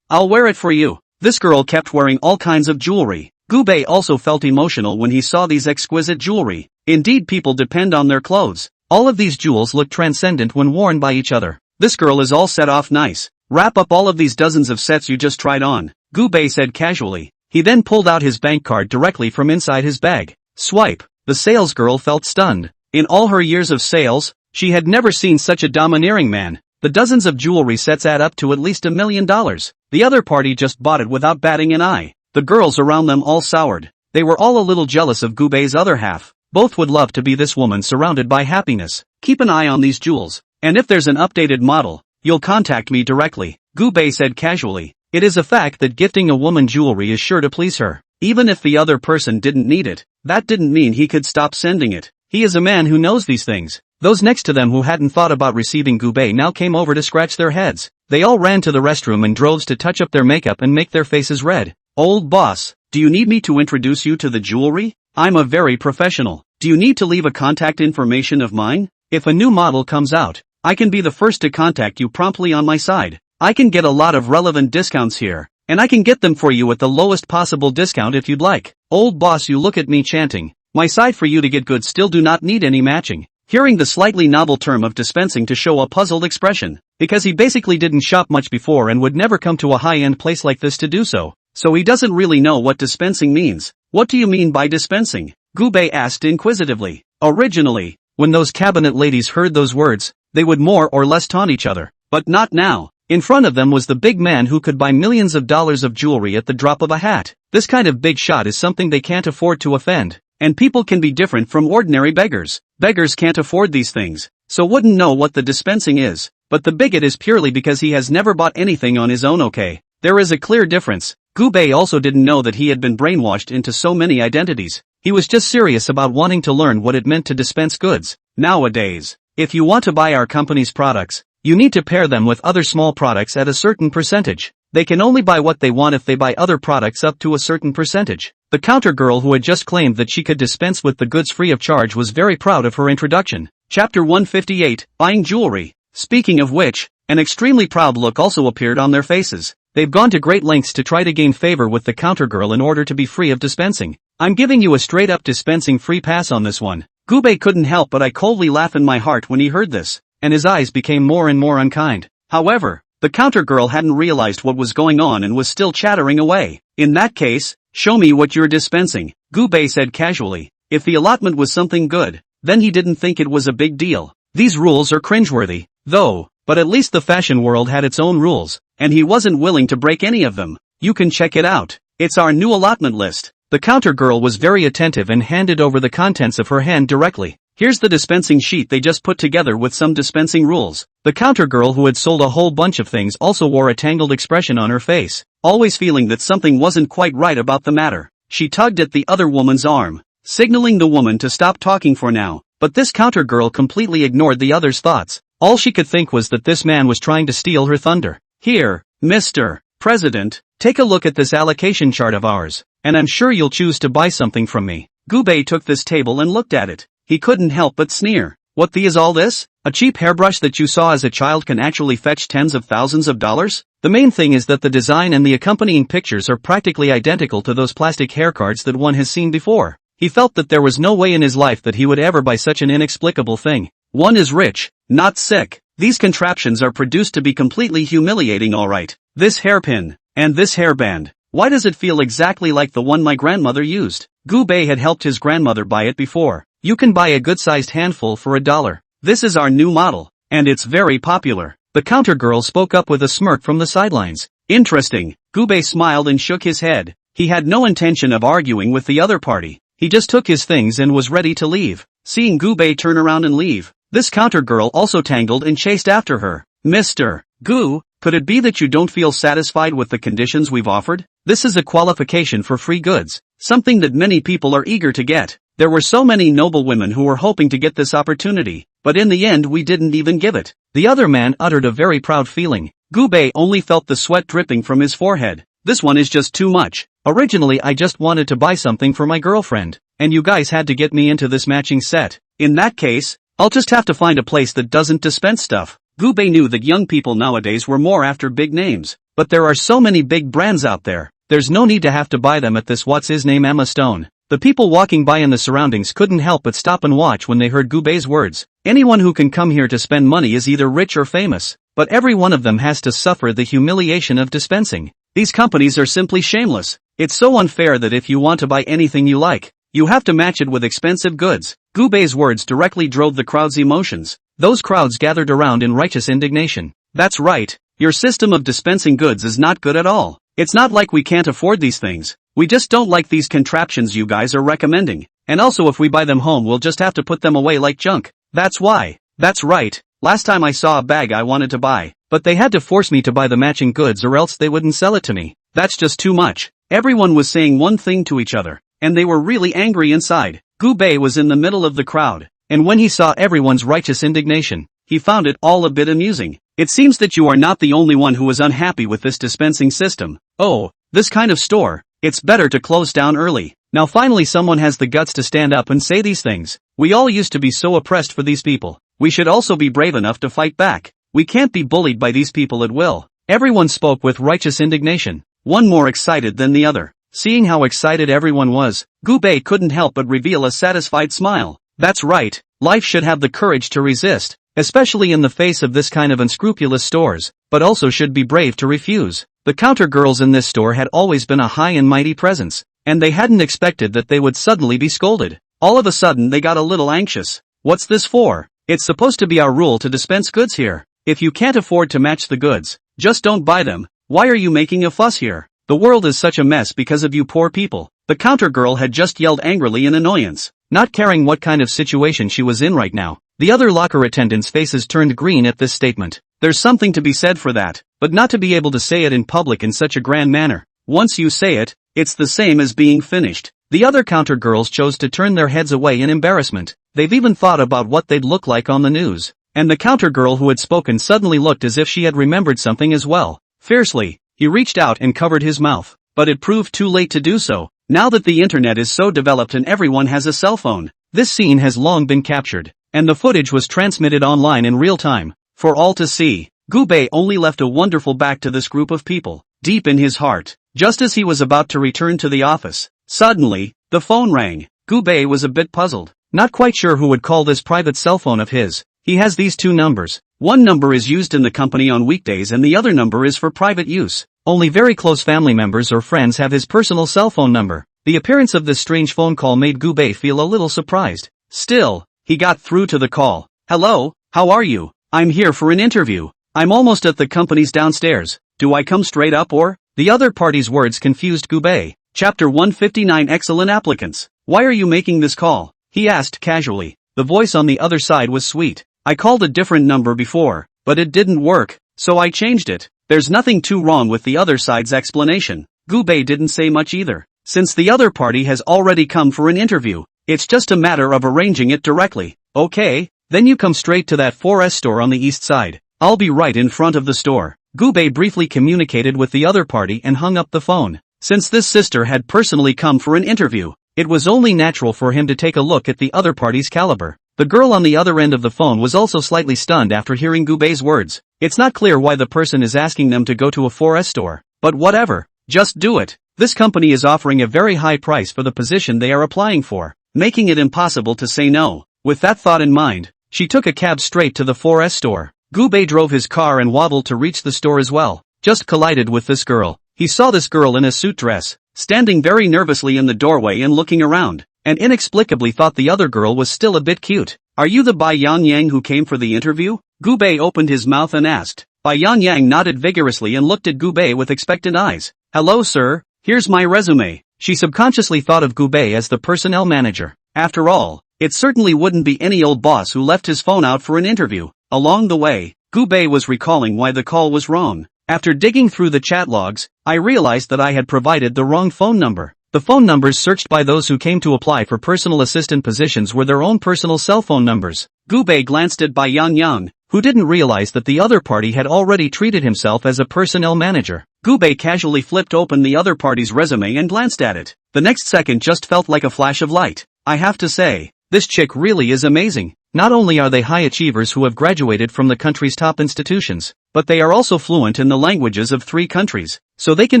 I'll wear it for you. This girl kept wearing all kinds of jewelry. Gu-bei also felt emotional when he saw these exquisite jewelry. Indeed, people depend on their clothes. All of these jewels look transcendent when worn by each other. This girl is all set off nice. Wrap up all of these dozens of sets you just tried on, Gu-bei said casually. He then pulled out his bank card directly from inside his bag. Swipe. The salesgirl felt stunned. In all her years of sales, she had never seen such a domineering man. The dozens of jewelry sets add up to at least $1 million. The other party just bought it without batting an eye. The girls around them all soured. They were all a little jealous of Gu-bei's other half. Both would love to be this woman surrounded by happiness. Keep an eye on these jewels, and if there's an updated model, you'll contact me directly, Gu-bei said casually. It is a fact that gifting a woman jewelry is sure to please her. Even if the other person didn't need it, that didn't mean he could stop sending it. He is a man who knows these things. Those next to them who hadn't thought about receiving Gu-bei now came over to scratch their heads. They all ran to the restroom in droves to touch up their makeup and make their faces red. Old boss, do you need me to introduce you to the jewelry? I'm a very professional. Do you need to leave a contact information of mine? If a new model comes out, I can be the first to contact you promptly on my side. I can get a lot of relevant discounts here, and I can get them for you at the lowest possible discount if you'd like. Old boss, you look at me chanting. My side for you to get good still do not need any matching. Hearing the slightly novel term of dispensing to show a puzzled expression, because he basically didn't shop much before and would never come to a high-end place like this to do so. So he doesn't really know what dispensing means. What do you mean by dispensing? Gu-bei asked inquisitively. Originally, when those cabinet ladies heard those words, they would more or less taunt each other. But not now. In front of them was the big man who could buy millions of dollars of jewelry at the drop of a hat. This kind of big shot is something they can't afford to offend. And people can be different from ordinary beggars. Beggars can't afford these things, so wouldn't know what the dispensing is. But the bigot is purely because he has never bought anything on his own. Okay. There is a clear difference. Gubei also didn't know that he had been brainwashed into so many identities. He was just serious about wanting to learn what it meant to dispense goods. Nowadays, if you want to buy our company's products, you need to pair them with other small products at a certain percentage. They can only buy what they want if they buy other products up to a certain percentage. The counter girl who had just claimed that she could dispense with the goods free of charge was very proud of her introduction. Chapter 158, Buying Jewelry. Speaking of which, an extremely proud look also appeared on their faces. They've gone to great lengths to try to gain favor with the counter girl in order to be free of dispensing. I'm giving you a straight up dispensing free pass on this one. Gubei couldn't help but I coldly laugh in my heart when he heard this, and his eyes became more and more unkind. However, the counter girl hadn't realized what was going on and was still chattering away. In that case, show me what you're dispensing, Gubei said casually. If the allotment was something good, then he didn't think it was a big deal. These rules are cringeworthy, though, but at least the fashion world had its own rules, and he wasn't willing to break any of them. You can check it out. It's our new allotment list. The counter girl was very attentive and handed over the contents of her hand directly. Here's the dispensing sheet they just put together with some dispensing rules. The counter girl who had sold a whole bunch of things also wore a tangled expression on her face, always feeling that something wasn't quite right about the matter. She tugged at the other woman's arm, signaling the woman to stop talking for now, but this counter girl completely ignored the other's thoughts. All she could think was that this man was trying to steal her thunder. Here, Mr. President, take a look at this allocation chart of ours, and I'm sure you'll choose to buy something from me. Gubei took this table and looked at it. He couldn't help but sneer. What the is all this? A cheap hairbrush that you saw as a child can actually fetch tens of thousands of dollars? The main thing is that the design and the accompanying pictures are practically identical to those plastic hair cards that one has seen before. He felt that there was no way in his life that he would ever buy such an inexplicable thing. One is rich, not sick. These contraptions are produced to be completely humiliating, alright. This hairpin, and this hairband. Why does it feel exactly like the one my grandmother used? Gubei had helped his grandmother buy it before. You can buy a good-sized handful for $1. This is our new model, and it's very popular. The counter girl spoke up with a smirk from the sidelines. Interesting. Gubei smiled and shook his head. He had no intention of arguing with the other party. He just took his things and was ready to leave. Seeing Gubei turn around and leave, this counter girl also tangled and chased after her. Mr. Gu, could it be that you don't feel satisfied with the conditions we've offered? This is a qualification for free goods, something that many people are eager to get. There were so many noble women who were hoping to get this opportunity, but in the end we didn't even give it. The other man uttered a very proud feeling. Gubei only felt the sweat dripping from his forehead. This one is just too much. Originally I just wanted to buy something for my girlfriend, and you guys had to get me into this matching set. In that case, I'll just have to find a place that doesn't dispense stuff. Gubei knew that young people nowadays were more after big names, but there are so many big brands out there. There's no need to have to buy them at this what's-his-name Emma Stone. The people walking by in the surroundings couldn't help but stop and watch when they heard Gubei's words. Anyone who can come here to spend money is either rich or famous, but every one of them has to suffer the humiliation of dispensing. These companies are simply shameless. It's so unfair that if you want to buy anything you like, you have to match it with expensive goods. Gubei's words directly drove the crowd's emotions. Those crowds gathered around in righteous indignation. That's right, your system of dispensing goods is not good at all. It's not like we can't afford these things. We just don't like these contraptions you guys are recommending. And also if we buy them home we'll just have to put them away like junk. That's why. That's right. Last time I saw a bag I wanted to buy, but they had to force me to buy the matching goods or else they wouldn't sell it to me. That's just too much. Everyone was saying one thing to each other, and they were really angry inside. Gubei was in the middle of the crowd, and when he saw everyone's righteous indignation, he found it all a bit amusing. It seems that you are not the only one who is unhappy with this dispensing system. Oh, this kind of store, it's better to close down early. Now finally someone has the guts to stand up and say these things. We all used to be so oppressed for these people. We should also be brave enough to fight back. We can't be bullied by these people at will. Everyone spoke with righteous indignation, one more excited than the other. Seeing how excited everyone was, Gubei couldn't help but reveal a satisfied smile. That's right, life should have the courage to resist, especially in the face of this kind of unscrupulous stores, but also should be brave to refuse. The counter girls in this store had always been a high and mighty presence, and they hadn't expected that they would suddenly be scolded. All of a sudden they got a little anxious. What's this for? It's supposed to be our rule to dispense goods here. If you can't afford to match the goods, just don't buy them. Why are you making a fuss here? The world is such a mess because of you poor people. The counter girl had just yelled angrily in annoyance, not caring what kind of situation she was in right now. The other locker attendants' faces turned green at this statement. There's something to be said for that, but not to be able to say it in public in such a grand manner. Once you say it, it's the same as being finished. The other counter girls chose to turn their heads away in embarrassment. They've even thought about what they'd look like on the news. And the counter girl who had spoken suddenly looked as if she had remembered something as well. Fiercely, he reached out and covered his mouth. But it proved too late to do so. Now that the internet is so developed and everyone has a cell phone, this scene has long been captured. And the footage was transmitted online in real time, for all to see. Gubei only left a wonderful back to this group of people, deep in his heart. Just as he was about to return to the office, suddenly, the phone rang. Gubei was a bit puzzled, not quite sure who would call this private cell phone of his. He has these two numbers. One number is used in the company on weekdays and the other number is for private use. Only very close family members or friends have his personal cell phone number. The appearance of this strange phone call made Gubei feel a little surprised. Still, he got through to the call. Hello, how are you? I'm here for an interview. I'm almost at the company's downstairs. Do I come straight up or? The other party's words confused Gubei. Chapter 159 Excellent applicants. Why are you making this call? He asked casually. The voice on the other side was sweet. I called a different number before, but it didn't work, so I changed it. There's nothing too wrong with the other side's explanation. Gubei didn't say much either. Since the other party has already come for an interview, it's just a matter of arranging it directly. Okay, then you come straight to that 4S store on the east side. I'll be right in front of the store. Gubei briefly communicated with the other party and hung up the phone. Since this sister had personally come for an interview, it was only natural for him to take a look at the other party's caliber. The girl on the other end of the phone was also slightly stunned after hearing Gubei's words. It's not clear why the person is asking them to go to a 4S store, but whatever, just do it. This company is offering a very high price for the position they are applying for, making it impossible to say no. With that thought in mind, she took a cab straight to the 4S store. Gubei drove his car and waddled to reach the store as well. Just collided with this girl. He saw this girl in a suit dress, standing very nervously in the doorway and looking around, and inexplicably thought the other girl was still a bit cute. Are you the Bai Yan Yang who came for the interview? Gubei opened his mouth and asked. Bai Yan Yang nodded vigorously and looked at Gubei with expectant eyes. Hello sir, here's my resume. She subconsciously thought of Gubei as the personnel manager. After all, it certainly wouldn't be any old boss who left his phone out for an interview. Along the way, Gubei was recalling why the call was wrong. After digging through the chat logs, I realized that I had provided the wrong phone number. The phone numbers searched by those who came to apply for personal assistant positions were their own personal cell phone numbers. Gubei glanced at Bai Yan Yang, who didn't realize that the other party had already treated himself as a personnel manager. Gubei casually flipped open the other party's resume and glanced at it. The next second just felt like a flash of light. I have to say, this chick really is amazing. Not only are they high achievers who have graduated from the country's top institutions, but they are also fluent in the languages of 3 countries, so they can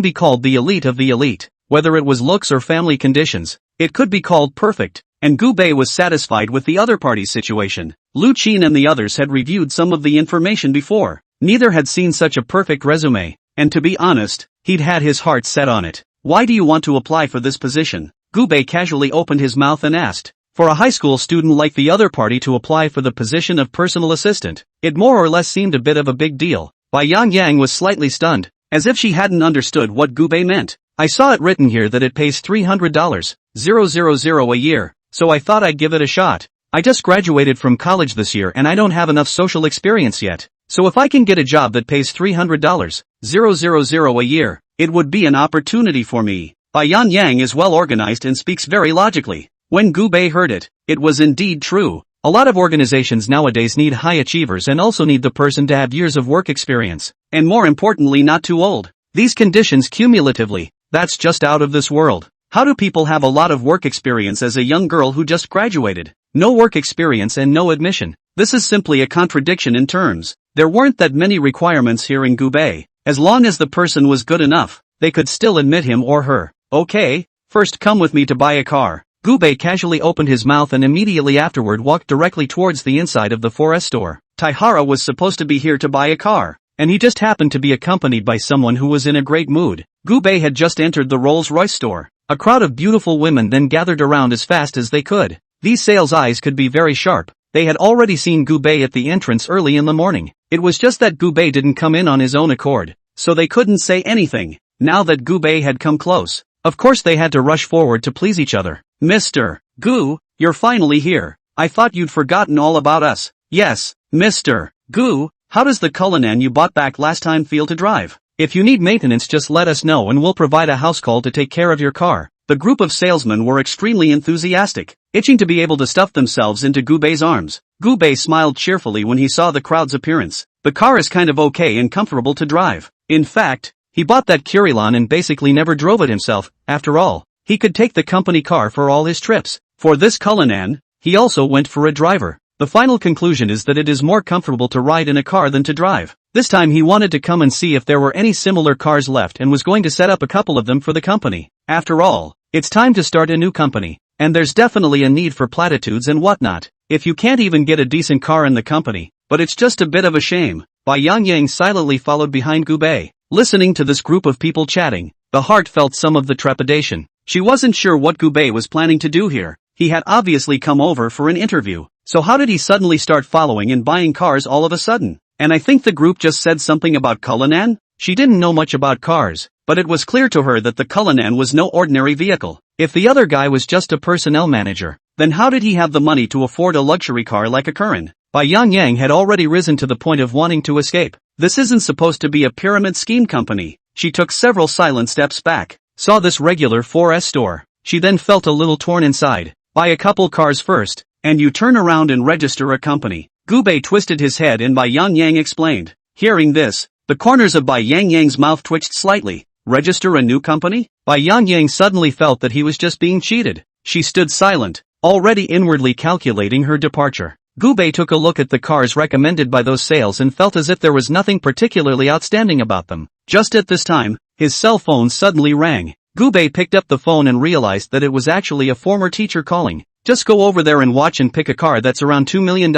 be called the elite of the elite. Whether it was looks or family conditions, it could be called perfect, and Gubei was satisfied with the other party's situation. Lu Qin and the others had reviewed some of the information before. Neither had seen such a perfect resume, and to be honest, he'd had his heart set on it. Why do you want to apply for this position? Gubei casually opened his mouth and asked. For a high school student like the other party to apply for the position of personal assistant, it more or less seemed a bit of a big deal. Bai Yan Yang was slightly stunned, as if she hadn't understood what Gubei meant. I saw it written here that it pays $300,000 a year, so I thought I'd give it a shot. I just graduated from college this year and I don't have enough social experience yet, so if I can get a job that pays $300,000 a year, it would be an opportunity for me. Bai Yan Yang is well organized and speaks very logically. When Gubei heard it, it was indeed true. A lot of organizations nowadays need high achievers and also need the person to have years of work experience, and more importantly not too old. These conditions cumulatively, that's just out of this world. How do people have a lot of work experience as a young girl who just graduated? No work experience and no admission. This is simply a contradiction in terms. There weren't that many requirements here in Gubei. As long as the person was good enough, they could still admit him or her. Okay, first come with me to buy a car. Gubei casually opened his mouth and immediately afterward walked directly towards the inside of the 4S store. Taihara was supposed to be here to buy a car, and he just happened to be accompanied by someone who was in a great mood. Gubei had just entered the Rolls-Royce store. A crowd of beautiful women then gathered around as fast as they could. These sales eyes could be very sharp. They had already seen Gubei at the entrance early in the morning. It was just that Gubei didn't come in on his own accord, so they couldn't say anything. Now that Gubei had come close, of course they had to rush forward to please each other. Mr. Gu, you're finally here. I thought you'd forgotten all about us. Yes, Mr. Gu, how does the Cullinan you bought back last time feel to drive? If you need maintenance, just let us know and we'll provide a house call to take care of your car. The group of salesmen were extremely enthusiastic, itching to be able to stuff themselves into Gubei's arms. Gubei smiled cheerfully when he saw the crowd's appearance. The car is kind of okay and comfortable to drive. In fact, he bought that Curilon and basically never drove it himself. After all, he could take the company car for all his trips. For this Cullinan, he also went for a driver. The final conclusion is that it is more comfortable to ride in a car than to drive. This time he wanted to come and see if there were any similar cars left and was going to set up a couple of them for the company. After all, it's time to start a new company, and there's definitely a need for platitudes and whatnot. If you can't even get a decent car in the company, but it's just a bit of a shame. Bai Yangyang silently followed behind Gubei. Listening to this group of people chatting, the heart felt some of the trepidation. She wasn't sure what Gubei was planning to do here. He had obviously come over for an interview, so how did he suddenly start following and buying cars all of a sudden? And I think the group just said something about Cullinan? She didn't know much about cars, but it was clear to her that the Cullinan was no ordinary vehicle. If the other guy was just a personnel manager, then how did he have the money to afford a luxury car like a Curran? Bai Yangyang had already risen to the point of wanting to escape. This isn't supposed to be a pyramid scheme company. She took several silent steps back, saw this regular 4S store. She then felt a little torn inside. Buy a couple cars first, and you turn around and register a company. Gubei twisted his head and Bai Yangyang explained. Hearing this, the corners of Bai Yangyang's mouth twitched slightly. Register a new company? Bai Yangyang suddenly felt that he was just being cheated. She stood silent, already inwardly calculating her departure. Gubei took a look at the cars recommended by those sales and felt as if there was nothing particularly outstanding about them. Just at this time, his cell phone suddenly rang. Gubei picked up the phone and realized that it was actually a former teacher calling. Just go over there and watch and pick a car that's around $2 million.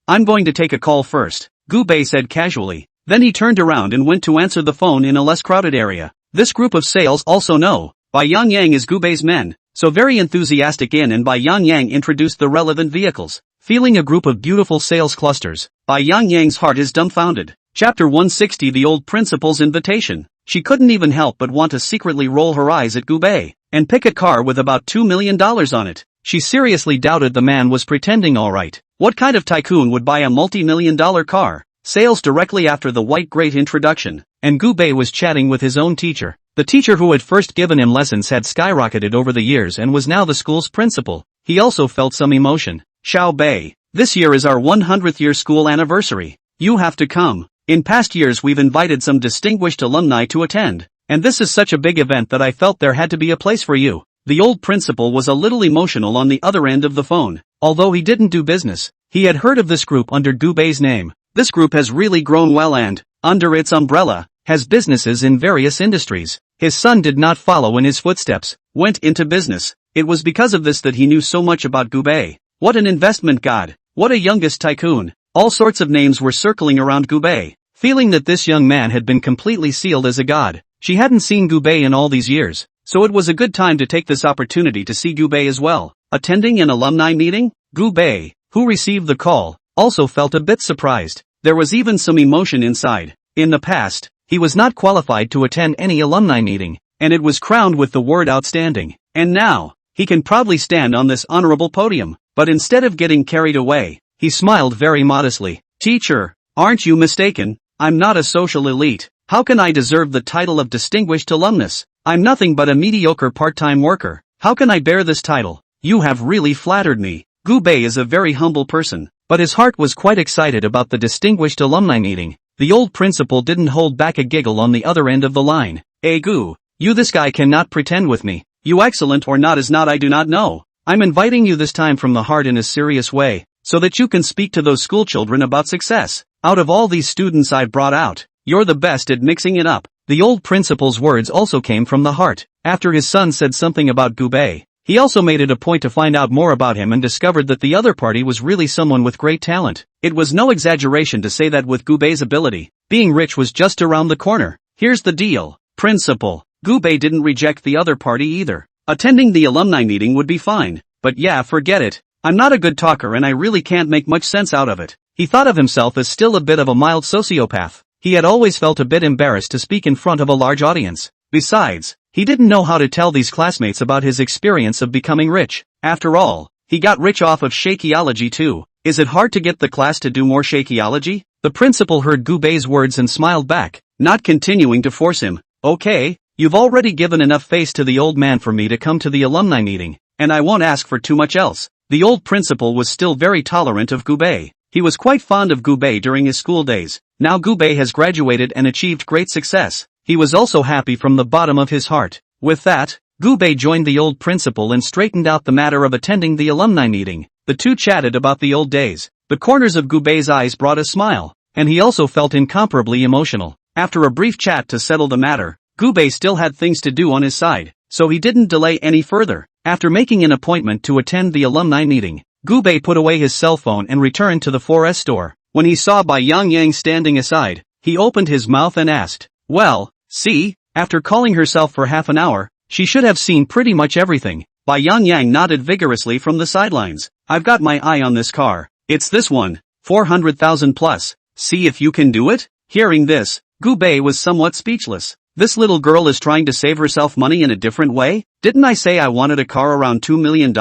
I'm going to take a call first, Gubei said casually. Then he turned around and went to answer the phone in a less crowded area. This group of sales also know Bai Yangyang is Gubei's men, so very enthusiastic and Bai Yangyang introduced the relevant vehicles. Feeling a group of beautiful sales clusters, Bai Yangyang's heart is dumbfounded. Chapter 160 The Old Principal's Invitation. She couldn't even help but want to secretly roll her eyes at Gubei, and pick a car with about $2 million on it. She seriously doubted the man was pretending alright. What kind of tycoon would buy a multi-million-dollar car? Sales directly after the white great introduction, and Gubei was chatting with his own teacher. The teacher who had first given him lessons had skyrocketed over the years and was now the school's principal. He also felt some emotion. Xiao Bei, this year is our 100th year school anniversary. You have to come. In past years we've invited some distinguished alumni to attend, and this is such a big event that I felt there had to be a place for you. The old principal was a little emotional on the other end of the phone. Although he didn't do business, he had heard of this group under Gubei's name. This group has really grown well and, under its umbrella, has businesses in various industries. His son did not follow in his footsteps, went into business. It was because of this that he knew so much about Gubei. What an investment god! What a youngest tycoon! All sorts of names were circling around Gubei. Feeling that this young man had been completely sealed as a god, she hadn't seen Gubei in all these years, so it was a good time to take this opportunity to see Gubei as well. Attending an alumni meeting? Gubei, who received the call, also felt a bit surprised. There was even some emotion inside. In the past, he was not qualified to attend any alumni meeting, and it was crowned with the word outstanding. And now, he can proudly stand on this honorable podium. But instead of getting carried away, he smiled very modestly. Teacher, aren't you mistaken? I'm not a social elite. How can I deserve the title of distinguished alumnus? I'm nothing but a mediocre part-time worker. How can I bear this title? You have really flattered me. Gubei is a very humble person, but his heart was quite excited about the distinguished alumni meeting. The old principal didn't hold back a giggle on the other end of the line. Hey Gu, you this guy cannot pretend with me. You excellent or not is not I do not know. I'm inviting you this time from the heart in a serious way, so that you can speak to those schoolchildren about success. Out of all these students I've brought out, you're the best at mixing it up. The old principal's words also came from the heart. After his son said something about Gubei, he also made it a point to find out more about him and discovered that the other party was really someone with great talent. It was no exaggeration to say that with Gubei's ability, being rich was just around the corner. Here's the deal, principal. Gubei didn't reject the other party either. Attending the alumni meeting would be fine, but yeah, forget it. I'm not a good talker and I really can't make much sense out of it. He thought of himself as still a bit of a mild sociopath. He had always felt a bit embarrassed to speak in front of a large audience. Besides, he didn't know how to tell these classmates about his experience of becoming rich. After all, he got rich off of shakeology too. Is it hard to get the class to do more shakeology? The principal heard Gubei's words and smiled back. not continuing to force him. Okay, you've already given enough face to the old man for me to come to the alumni meeting, and I won't ask for too much else. The old principal was still very tolerant of Gubei. He was quite fond of Gubei during his school days. Now Gubei has graduated and achieved great success. He was also happy from the bottom of his heart. With that, Gubei joined the old principal and straightened out the matter of attending the alumni meeting. The two chatted about the old days. The corners of Gubei's eyes brought a smile, and he also felt incomparably emotional. After a brief chat to settle the matter, Gubei still had things to do on his side, so he didn't delay any further. After making an appointment to attend the alumni meeting, Gubei put away his cell phone and returned to the 4S store. When he saw Bai Yang standing aside, he opened his mouth and asked, "Well, see, after calling herself for half an hour, she should have seen pretty much everything." Bai Yang nodded vigorously from the sidelines. "I've got my eye on this car. It's this one, 400,000 plus. See if you can do it?" Hearing this, Gubei was somewhat speechless. This little girl is trying to save herself money in a different way? Didn't I say I wanted a car around $2 million?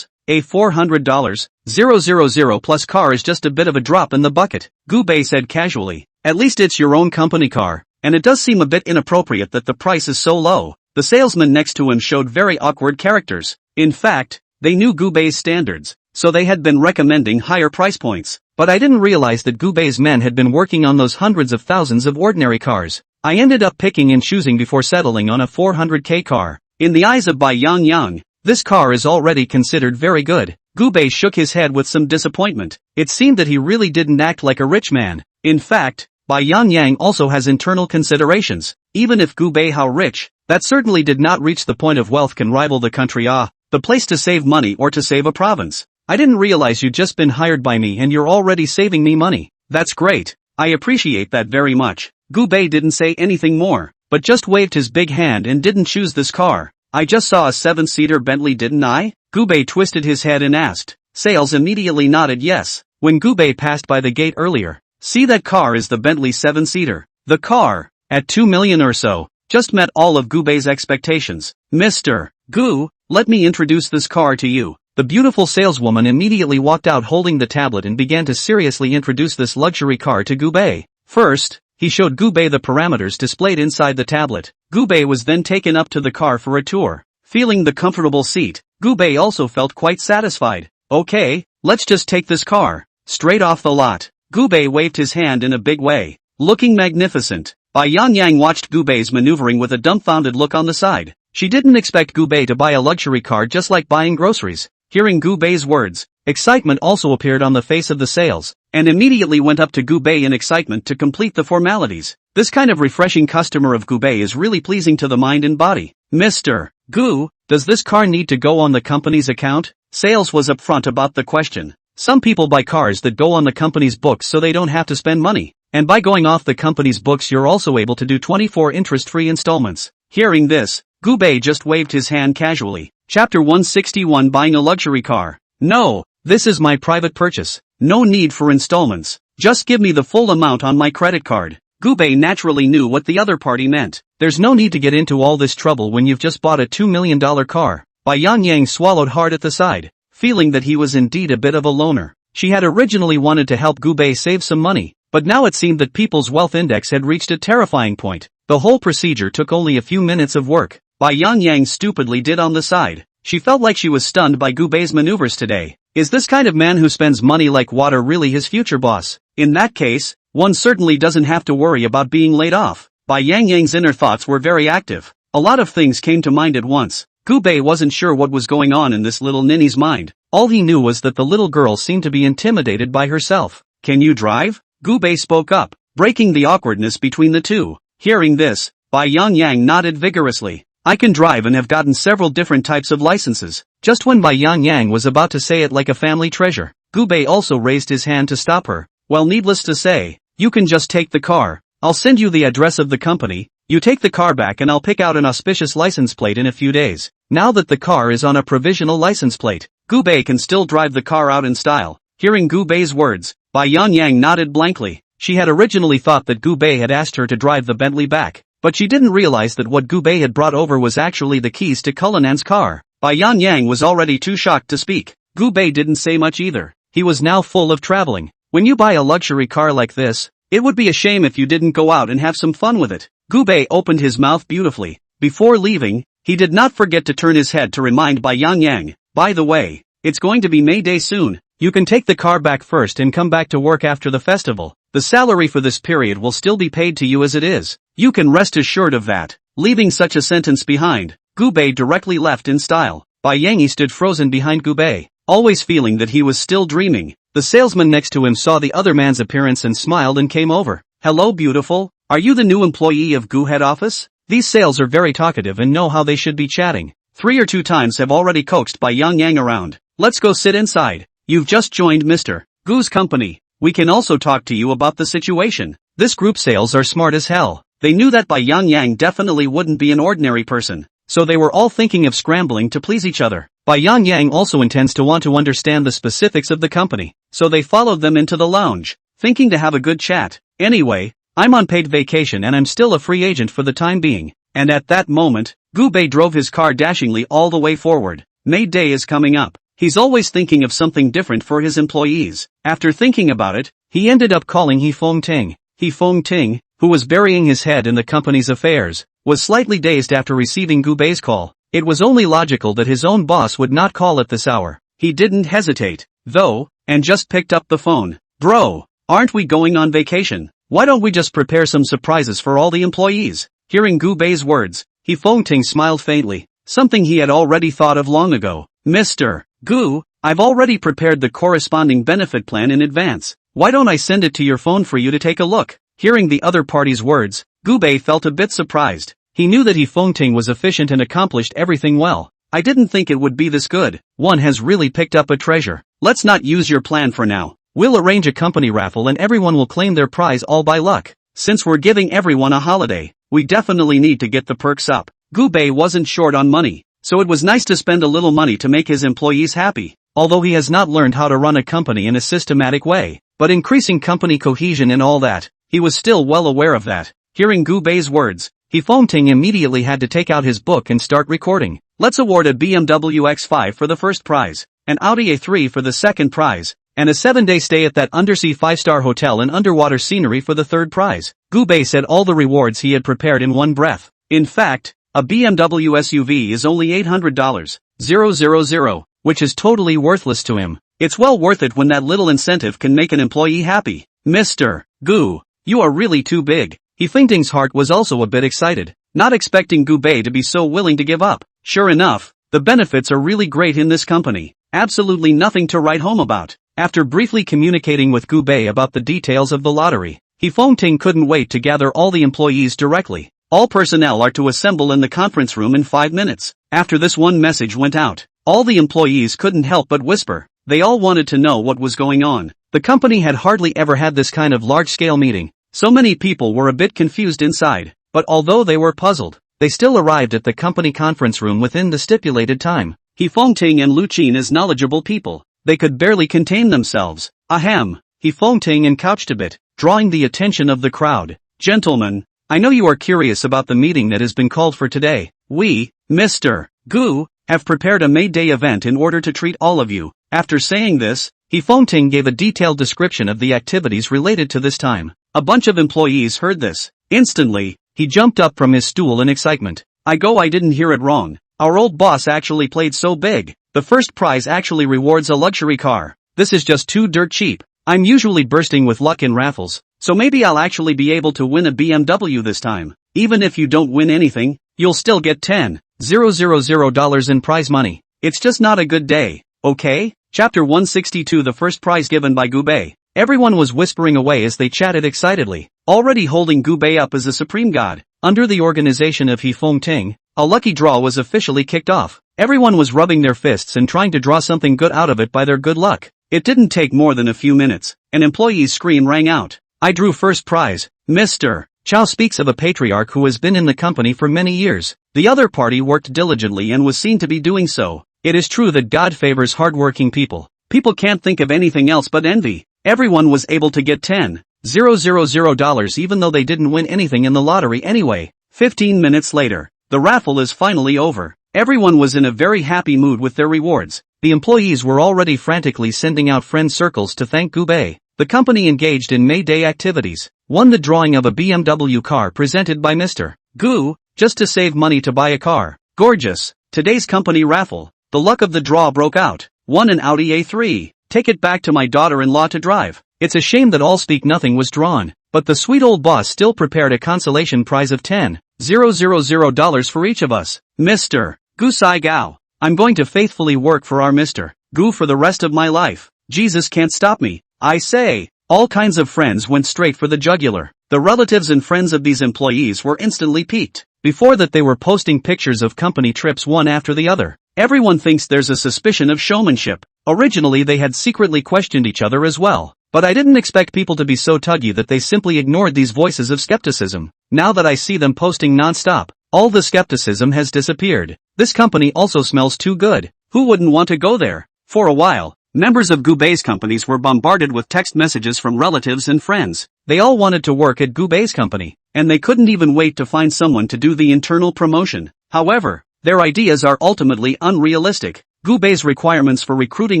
A $400,000 plus car is just a bit of a drop in the bucket, Gubei said casually. At least it's your own company car, and it does seem a bit inappropriate that the price is so low. The salesman next to him showed very awkward characters. In fact, they knew Gubei's standards, so they had been recommending higher price points. But I didn't realize that Gubei's men had been working on those hundreds of thousands of ordinary cars. I ended up picking and choosing before settling on a 400k car. In the eyes of Bai Yang, this car is already considered very good. Gubei shook his head with some disappointment. It seemed that he really didn't act like a rich man. In fact, Bai Yang also has internal considerations. Even if Gubei how rich, that certainly did not reach the point of wealth can rival the country the place to save money or to save a province. I didn't realize you'd just been hired by me and you're already saving me money. That's great. I appreciate that very much. Gubei didn't say anything more, but just waved his big hand and didn't choose this car. I just saw a 7-seater Bentley, didn't I? Gubei twisted his head and asked. Sales immediately nodded yes. When Gubei passed by the gate earlier, see that car is the Bentley 7-seater. The car, at 2 million or so, just met all of Gubei's expectations. Mr. Gu, let me introduce this car to you. The beautiful saleswoman immediately walked out holding the tablet and began to seriously introduce this luxury car to Gubei. First, he showed Gubei the parameters displayed inside the tablet. Gubei was then taken up to the car for a tour. Feeling the comfortable seat, Gubei also felt quite satisfied. Okay, let's just take this car, straight off the lot. Gubei waved his hand in a big way, looking magnificent. Bai Yang watched Gubei's maneuvering with a dumbfounded look on the side. She didn't expect Gubei to buy a luxury car just like buying groceries. Hearing Gubei's words, excitement also appeared on the face of the sales, and immediately went up to Gubei in excitement to complete the formalities. This kind of refreshing customer of Gubei is really pleasing to the mind and body. Mr. Gu, does this car need to go on the company's account? Sales was upfront about the question. Some people buy cars that go on the company's books so they don't have to spend money. And by going off the company's books you're also able to do 24 interest-free installments. Hearing this, Gubei just waved his hand casually. Chapter 161 Buying a luxury car. No, this is my private purchase. No need for installments. Just give me the full amount on my credit card. Gubei naturally knew what the other party meant. There's no need to get into all this trouble when you've just bought a $2 million car. Bai Yang swallowed hard at the side, feeling that he was indeed a bit of a loner. She had originally wanted to help Gubei save some money, but now it seemed that People's Wealth Index had reached a terrifying point. The whole procedure took only a few minutes of work. Bai Yang stupidly did on the side. She felt like she was stunned by Gubei's maneuvers today. Is this kind of man who spends money like water really his future boss? In that case, one certainly doesn't have to worry about being laid off. Bai Yang's inner thoughts were very active. A lot of things came to mind at once. Gubei wasn't sure what was going on in this little ninny's mind. All he knew was that the little girl seemed to be intimidated by herself. Can you drive? Gubei spoke up, breaking the awkwardness between the two. Hearing this, Bai Yang nodded vigorously. I can drive and have gotten several different types of licenses. Just when Bai Yang was about to say it like a family treasure, Gubei also raised his hand to stop her. Well, needless to say, you can just take the car. I'll send you the address of the company. You take the car back and I'll pick out an auspicious license plate in a few days. Now that the car is on a provisional license plate, Gubei can still drive the car out in style. Hearing Gubei's words, Bai Yang nodded blankly. She had originally thought that Gubei had asked her to drive the Bentley back, but she didn't realize that what Gubei had brought over was actually the keys to Cullinan's car. Bai Yang was already too shocked to speak. Gubei didn't say much either. He was now full of traveling. When you buy a luxury car like this, It would be a shame if you didn't go out and have some fun with it. Gubei opened his mouth beautifully. Before leaving, he did not forget to turn his head to remind Bai Yang, by the way, it's going to be May Day soon. You can take the car back first and come back to work after the festival. The salary for this period will still be paid to you as it is. You can rest assured of that. Leaving such a sentence behind, Gubei directly left in style. Bai Yangi stood frozen behind Gubei, always feeling that he was still dreaming. The salesman next to him saw the other man's appearance and smiled and came over. Hello beautiful, are you the new employee of Gu head office? These sales are very talkative and know how they should be chatting. 3 or 2 times have already coaxed Bai Yang around. Let's go sit inside. You've just joined Mr. Gu's company. We can also talk to you about the situation. This group sales are smart as hell. They knew that Bai Yang definitely wouldn't be an ordinary person, so they were all thinking of scrambling to please each other. Bai Yang also intends to want to understand the specifics of the company, so they followed them into the lounge, thinking to have a good chat. Anyway, I'm on paid vacation and I'm still a free agent for the time being. And at that moment, Gubei drove his car dashingly all the way forward. May Day is coming up. He's always thinking of something different for his employees. After thinking about it, he ended up calling He Feng Ting. He Feng Ting, who was burying his head in the company's affairs, was slightly dazed after receiving Gubei's call. It was only logical that his own boss would not call at this hour. He didn't hesitate, though, and just picked up the phone. Bro, aren't we going on vacation? Why don't we just prepare some surprises for all the employees? Hearing Gubei's words, He Feng Ting smiled faintly, something he had already thought of long ago. Mr. Gu, I've already prepared the corresponding benefit plan in advance. Why don't I send it to your phone for you to take a look? Hearing the other party's words, Gubei felt a bit surprised. He knew that He Feng Ting was efficient and accomplished everything well. I didn't think it would be this good. One has really picked up a treasure. Let's not use your plan for now. We'll arrange a company raffle and everyone will claim their prize all by luck. Since we're giving everyone a holiday, we definitely need to get the perks up. Gubei wasn't short on money, so it was nice to spend a little money to make his employees happy. Although he has not learned how to run a company in a systematic way, but increasing company cohesion and all that, he was still well aware of that. Hearing Gubei's words, He Feng Ting immediately had to take out his book and start recording. Let's award a BMW X5 for the first prize, an Audi A3 for the second prize, and a 7-day stay at that undersea 5-star hotel and underwater scenery for the third prize. Gubei said all the rewards he had prepared in one breath. In fact, a BMW SUV is only $800,000, which is totally worthless to him. It's well worth it when that little incentive can make an employee happy. Mr. Gu, you are really too big. He Feng Ting's heart was also a bit excited, not expecting Gubei to be so willing to give up. Sure enough, the benefits are really great in this company. Absolutely nothing to write home about. After briefly communicating with Gubei about the details of the lottery, He Feng Ting couldn't wait to gather all the employees directly. All personnel are to assemble in the conference room in 5 minutes. After this one message went out, all the employees couldn't help but whisper. They all wanted to know what was going on. The company had hardly ever had this kind of large-scale meeting. So many people were a bit confused inside, but although they were puzzled, they still arrived at the company conference room within the stipulated time. He Feng Ting and Lu Qin as knowledgeable people, they could barely contain themselves. Ahem, He Feng Ting couched a bit, drawing the attention of the crowd. Gentlemen, I know you are curious about the meeting that has been called for today. We, Mr. Gu, have prepared a May Day event in order to treat all of you. After saying this, He Feng Ting gave a detailed description of the activities related to this time. A bunch of employees heard this. Instantly, he jumped up from his stool in excitement. I didn't hear it wrong. Our old boss actually played so big. The first prize actually rewards a luxury car. This is just too dirt cheap. I'm usually bursting with luck in raffles, so maybe I'll actually be able to win a BMW this time. Even if you don't win anything, you'll still get $10,000 in prize money. It's just not a good day, okay? Chapter 162 The first prize given by Gubei. Everyone was whispering away as they chatted excitedly, already holding Gubei up as a supreme god. Under the organization of He Feng Ting, a lucky draw was officially kicked off. Everyone was rubbing their fists and trying to draw something good out of it by their good luck. It didn't take more than a few minutes. An employee's scream rang out. I drew first prize. Mr. Chow speaks of a patriarch who has been in the company for many years. The other party worked diligently and was seen to be doing so. It is true that God favors hardworking people. People can't think of anything else but envy. Everyone was able to get $10,000 even though they didn't win anything in the lottery anyway. 15 minutes later, the raffle is finally over. Everyone was in a very happy mood with their rewards. The employees were already frantically sending out friend circles to thank Gubei. The company engaged in May Day activities. won the drawing of a BMW car presented by Mr. Gu, just to save money to buy a car. Gorgeous. Today's company raffle. The luck of the draw broke out. Won an Audi A3. Take it back to my daughter-in-law to drive. It's a shame that All Speak Nothing was drawn, but the sweet old boss still prepared a consolation prize of $10,000 for each of us. Mr. Gu Sai Gao. I'm going to faithfully work for our Mr. Gu for the rest of my life. Jesus can't stop me. I say. All kinds of friends went straight for the jugular. The relatives and friends of these employees were instantly piqued. Before that they were posting pictures of company trips one after the other. Everyone thinks there's a suspicion of showmanship. Originally they had secretly questioned each other as well. But I didn't expect people to be so tuggy that they simply ignored these voices of skepticism. Now that I see them posting non-stop, all the skepticism has disappeared. This company also smells too good. Who wouldn't want to go there? For a while, members of Gubei's companies were bombarded with text messages from relatives and friends. They all wanted to work at Gubei's company, and they couldn't even wait to find someone to do the internal promotion. However, their ideas are ultimately unrealistic. Gubei's requirements for recruiting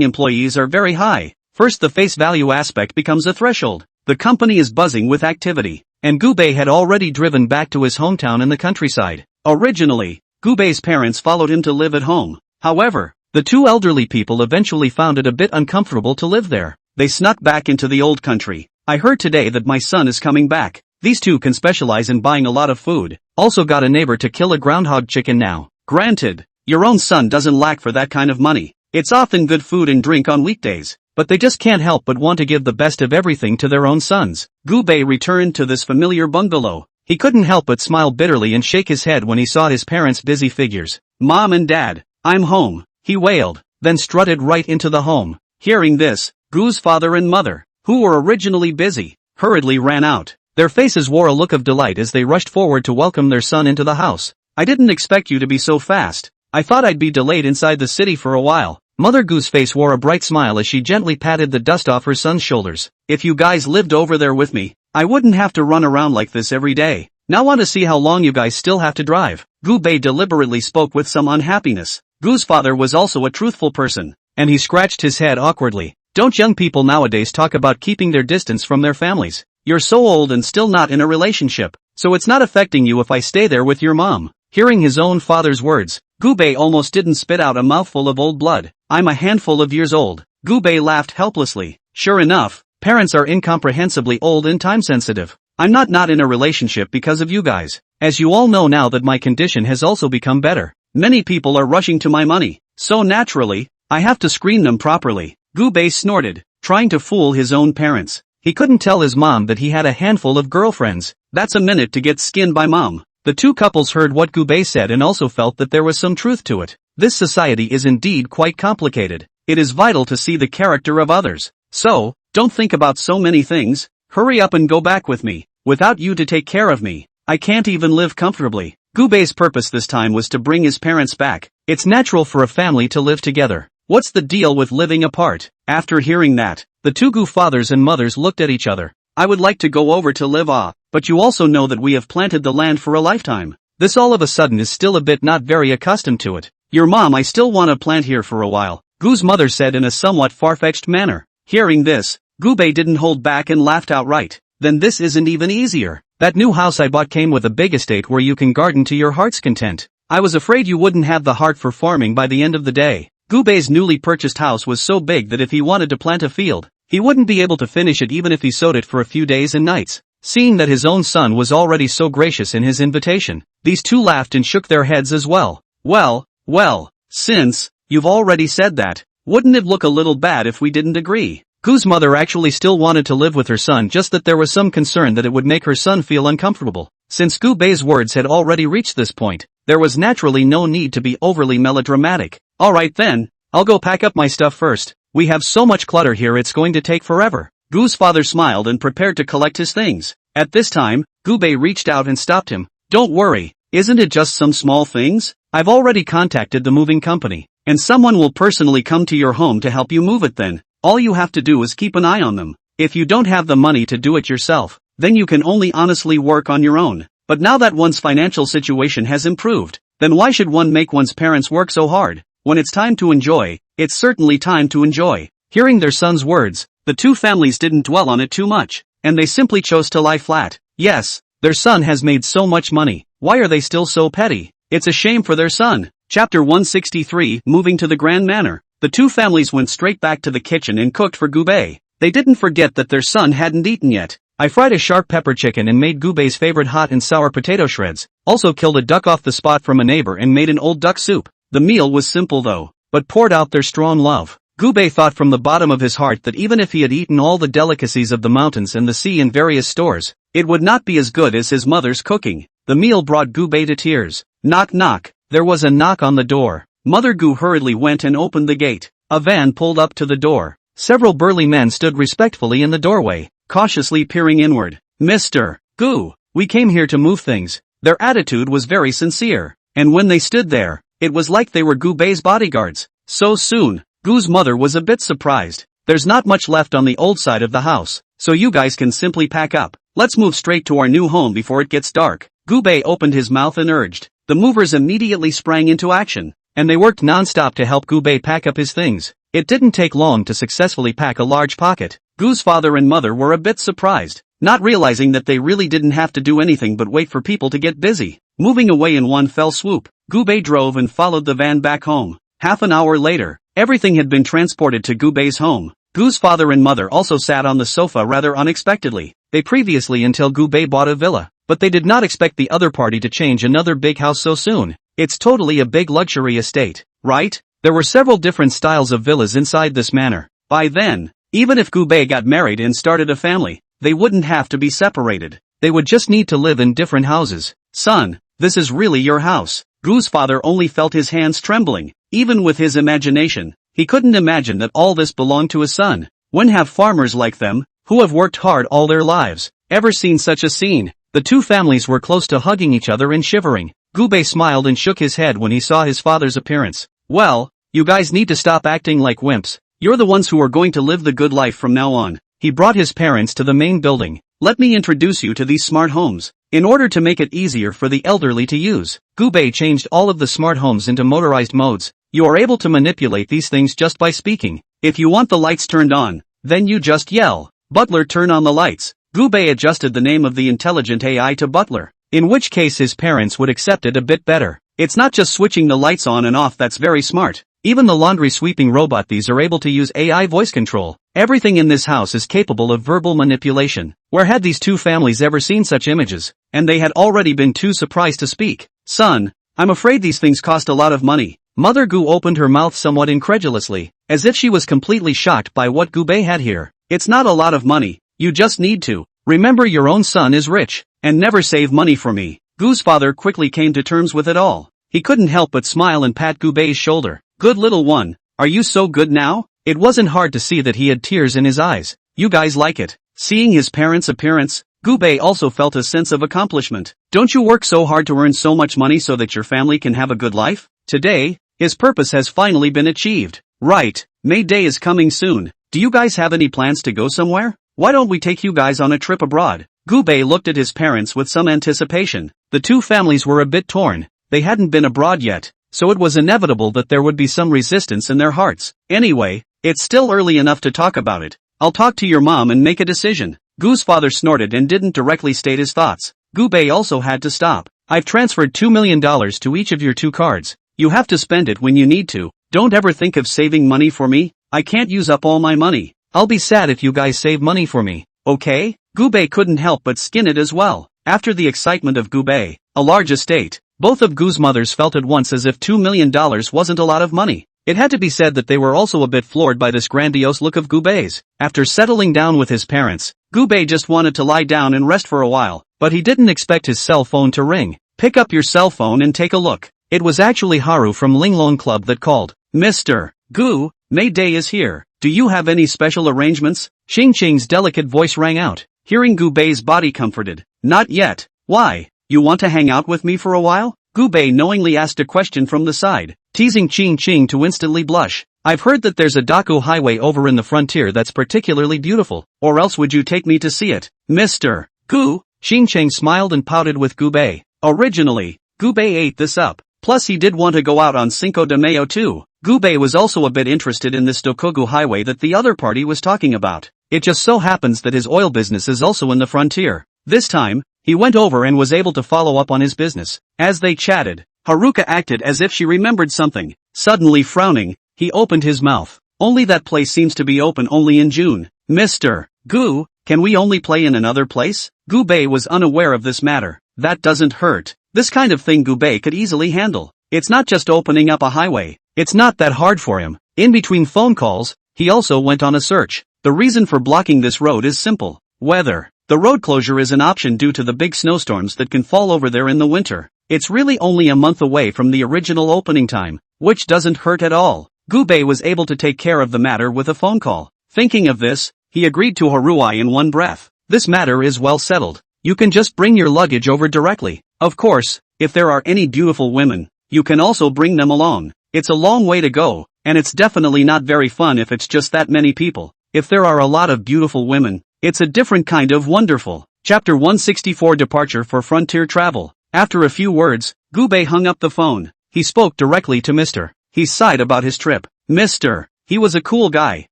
employees are very high. First, the face value aspect becomes a threshold. The company is buzzing with activity, and Gubei had already driven back to his hometown in the countryside. Originally, Gubei's parents followed him to live at home. However, the two elderly people eventually found it a bit uncomfortable to live there. They snuck back into the old country. I heard today that my son is coming back. These two can specialize in buying a lot of food. Also got a neighbor to kill a groundhog chicken now. Granted, your own son doesn't lack for that kind of money. It's often good food and drink on weekdays, but they just can't help but want to give the best of everything to their own sons. Gubei returned to this familiar bungalow. He couldn't help but smile bitterly and shake his head when he saw his parents' busy figures. Mom and Dad, I'm home, he wailed, then strutted right into the home. Hearing this, Gu's father and mother, who were originally busy, hurriedly ran out. Their faces wore a look of delight as they rushed forward to welcome their son into the house. I didn't expect you to be so fast. I thought I'd be delayed inside the city for a while. Mother Gu's face wore a bright smile as she gently patted the dust off her son's shoulders. If you guys lived over there with me, I wouldn't have to run around like this every day. Now want to see how long you guys still have to drive. Gubei deliberately spoke with some unhappiness. Gu's father was also a truthful person, and he scratched his head awkwardly. Don't young people nowadays talk about keeping their distance from their families? You're so old and still not in a relationship, so it's not affecting you if I stay there with your mom. Hearing his own father's words, Gubei almost didn't spit out a mouthful of old blood. I'm a handful of years old. Gubei laughed helplessly. Sure enough, parents are incomprehensibly old and time-sensitive. I'm not in a relationship because of you guys. As you all know now that my condition has also become better. Many people are rushing to my money, so naturally, I have to screen them properly. Gubei snorted, trying to fool his own parents. He couldn't tell his mom that he had a handful of girlfriends. That's a minute to get skinned by mom. The two couples heard what Gubei said and also felt that there was some truth to it. This society is indeed quite complicated. It is vital to see the character of others. So, don't think about so many things. Hurry up and go back with me. Without you to take care of me, I can't even live comfortably. Gubei's purpose this time was to bring his parents back. It's natural for a family to live together. What's the deal with living apart? After hearing that, the two Gu fathers and mothers looked at each other. I would like to go over to live but you also know that we have planted the land for a lifetime. This all of a sudden is still a bit not very accustomed to it. Your mom, I still want to plant here for a while, Gu's mother said in a somewhat far-fetched manner. Hearing this, Gubei didn't hold back and laughed outright. Then this isn't even easier. That new house I bought came with a big estate where you can garden to your heart's content. I was afraid you wouldn't have the heart for farming by the end of the day. Gubei's newly purchased house was so big that if he wanted to plant a field, he wouldn't be able to finish it even if he sowed it for a few days and nights. Seeing that his own son was already so gracious in his invitation, these two laughed and shook their heads as well. Well, since you've already said that, wouldn't it look a little bad if we didn't agree? Gu's mother actually still wanted to live with her son, just that there was some concern that it would make her son feel uncomfortable. Since Gubei's words had already reached this point, there was naturally no need to be overly melodramatic. Alright then, I'll go pack up my stuff first. We have so much clutter here it's going to take forever. Gu's father smiled and prepared to collect his things. At this time, Gubei reached out and stopped him. Don't worry, isn't it just some small things? I've already contacted the moving company, and someone will personally come to your home to help you move it then. All you have to do is keep an eye on them. If you don't have the money to do it yourself, then you can only honestly work on your own. But now that one's financial situation has improved, then why should one make one's parents work so hard? When it's time to enjoy, it's certainly time to enjoy. Hearing their son's words, the two families didn't dwell on it too much. and they simply chose to lie flat. Yes, their son has made so much money, why are they still so petty? It's a shame for their son. Chapter 163, Moving to the Grand Manor. The two families went straight back to the kitchen and cooked for Gubei. They didn't forget that their son hadn't eaten yet. I fried a sharp pepper chicken and made Gubei's favorite hot and sour potato shreds. Also killed a duck off the spot from a neighbor and made an old duck soup. The meal was simple though, but poured out their strong love. Gubei thought from the bottom of his heart that even if he had eaten all the delicacies of the mountains and the sea in various stores, it would not be as good as his mother's cooking. The meal brought Gubei to tears. Knock knock. There was a knock on the door. Mother Gu hurriedly went and opened the gate. A van pulled up to the door. Several burly men stood respectfully in the doorway, cautiously peering inward. Mr. Gu, we came here to move things. Their attitude was very sincere, and when they stood there, it was like they were Gubei's bodyguards. So soon, Gu's mother was a bit surprised. There's not much left on the old side of the house, so you guys can simply pack up. Let's move straight to our new home before it gets dark. Gubei opened his mouth and urged. The movers immediately sprang into action, and they worked non-stop to help Gubei pack up his things. It didn't take long to successfully pack a large pocket. Gu's father and mother were a bit surprised, not realizing that they really didn't have to do anything but wait for people to get busy. Moving away in one fell swoop, Gubei drove and followed the van back home. Half an hour later, everything had been transported to Gubei's home. Gu's father and mother also sat on the sofa rather unexpectedly. They previously until Gubei bought a villa, but they did not expect the other party to change another big house so soon. It's totally a big luxury estate, right? There were several different styles of villas inside this manor. By then, even if Gubei got married and started a family, they wouldn't have to be separated. They would just need to live in different houses. Son, this is really your house. Gu's father only felt his hands trembling. Even with his imagination, he couldn't imagine that all this belonged to his son. When have farmers like them, who have worked hard all their lives, ever seen such a scene? The two families were close to hugging each other and shivering. Gubei smiled and shook his head when he saw his father's appearance. Well, you guys need to stop acting like wimps. You're the ones who are going to live the good life from now on. He brought his parents to the main building. Let me introduce you to these smart homes. In order to make it easier for the elderly to use, Gubei changed all of the smart homes into motorized modes. You are able to manipulate these things just by speaking. If you want the lights turned on, then you just yell, "Butler, turn on the lights." Gubei adjusted the name of the intelligent AI to Butler, in which case his parents would accept it a bit better. It's not just switching the lights on and off that's very smart. Even the laundry sweeping robot, these are able to use AI voice control. Everything in this house is capable of verbal manipulation. Where had these two families ever seen such images? And they had already been too surprised to speak. Son, I'm afraid these things cost a lot of money. Mother Gu opened her mouth somewhat incredulously, as if she was completely shocked by what Gubei had here. It's not a lot of money. You just need to remember your own son is rich, and never save money for me. Gu's father quickly came to terms with it all. He couldn't help but smile and pat Gubei's shoulder. Good little one, are you so good now? It wasn't hard to see that he had tears in his eyes. You guys like it. Seeing his parents' appearance, Gubei also felt a sense of accomplishment. Don't you work so hard to earn so much money so that your family can have a good life? Today, his purpose has finally been achieved. Right, May Day is coming soon. Do you guys have any plans to go somewhere? Why don't we take you guys on a trip abroad? Gubei looked at his parents with some anticipation. The two families were a bit torn. They hadn't been abroad yet, so it was inevitable that there would be some resistance in their hearts. Anyway, it's still early enough to talk about it. I'll talk to your mom and make a decision. Gu's father snorted and didn't directly state his thoughts. Gubei also had to stop. I've transferred $2 million to each of your two cards. You have to spend it when you need to. Don't ever think of saving money for me. I can't use up all my money. I'll be sad if you guys save money for me. Okay? Gubei couldn't help but skin it as well. After the excitement of Gubei, a large estate, both of Gu's mothers felt at once as if $2 million wasn't a lot of money. It had to be said that they were also a bit floored by this grandiose look of Gubei's. After settling down with his parents, Gubei just wanted to lie down and rest for a while, but he didn't expect his cell phone to ring. Pick up your cell phone and take a look. It was actually Haru from Linglong Club that called. Mr. Gu, May Day is here. Do you have any special arrangements? Xing Qing's delicate voice rang out. Hearing Gubei's body comforted. Not yet. Why? You want to hang out with me for a while? Gubei knowingly asked a question from the side, teasing Qing Qing to instantly blush. I've heard that there's a Daku highway over in the frontier that's particularly beautiful, or else would you take me to see it? Mr. Gu? Xing Qing smiled and pouted with Gubei. Originally, Gubei ate this up. Plus he did want to go out on Cinco de Mayo too. Gubei was also a bit interested in this Dokugu highway that the other party was talking about. It just so happens that his oil business is also in the frontier. This time, he went over and was able to follow up on his business. As they chatted, Haruka acted as if she remembered something. Suddenly frowning, he opened his mouth. Only that place seems to be open only in June. Mr. Gu, can we only play in another place? Gubei was unaware of this matter. That doesn't hurt. This kind of thing Gubei could easily handle. It's not just opening up a highway. It's not that hard for him. In between phone calls, he also went on a search. The reason for blocking this road is simple. Weather. The road closure is an option due to the big snowstorms that can fall over there in the winter. It's really only a month away from the original opening time, which doesn't hurt at all. Gubei was able to take care of the matter with a phone call. Thinking of this, he agreed to Haruai in one breath. This matter is well settled. You can just bring your luggage over directly. Of course, if there are any beautiful women, you can also bring them along. It's a long way to go, and it's definitely not very fun if it's just that many people. If there are a lot of beautiful women, it's a different kind of wonderful. Chapter 164 Departure for Frontier Travel. After a few words, Gubei hung up the phone. He spoke directly to Mr. He sighed about his trip. Mr. He was a cool guy.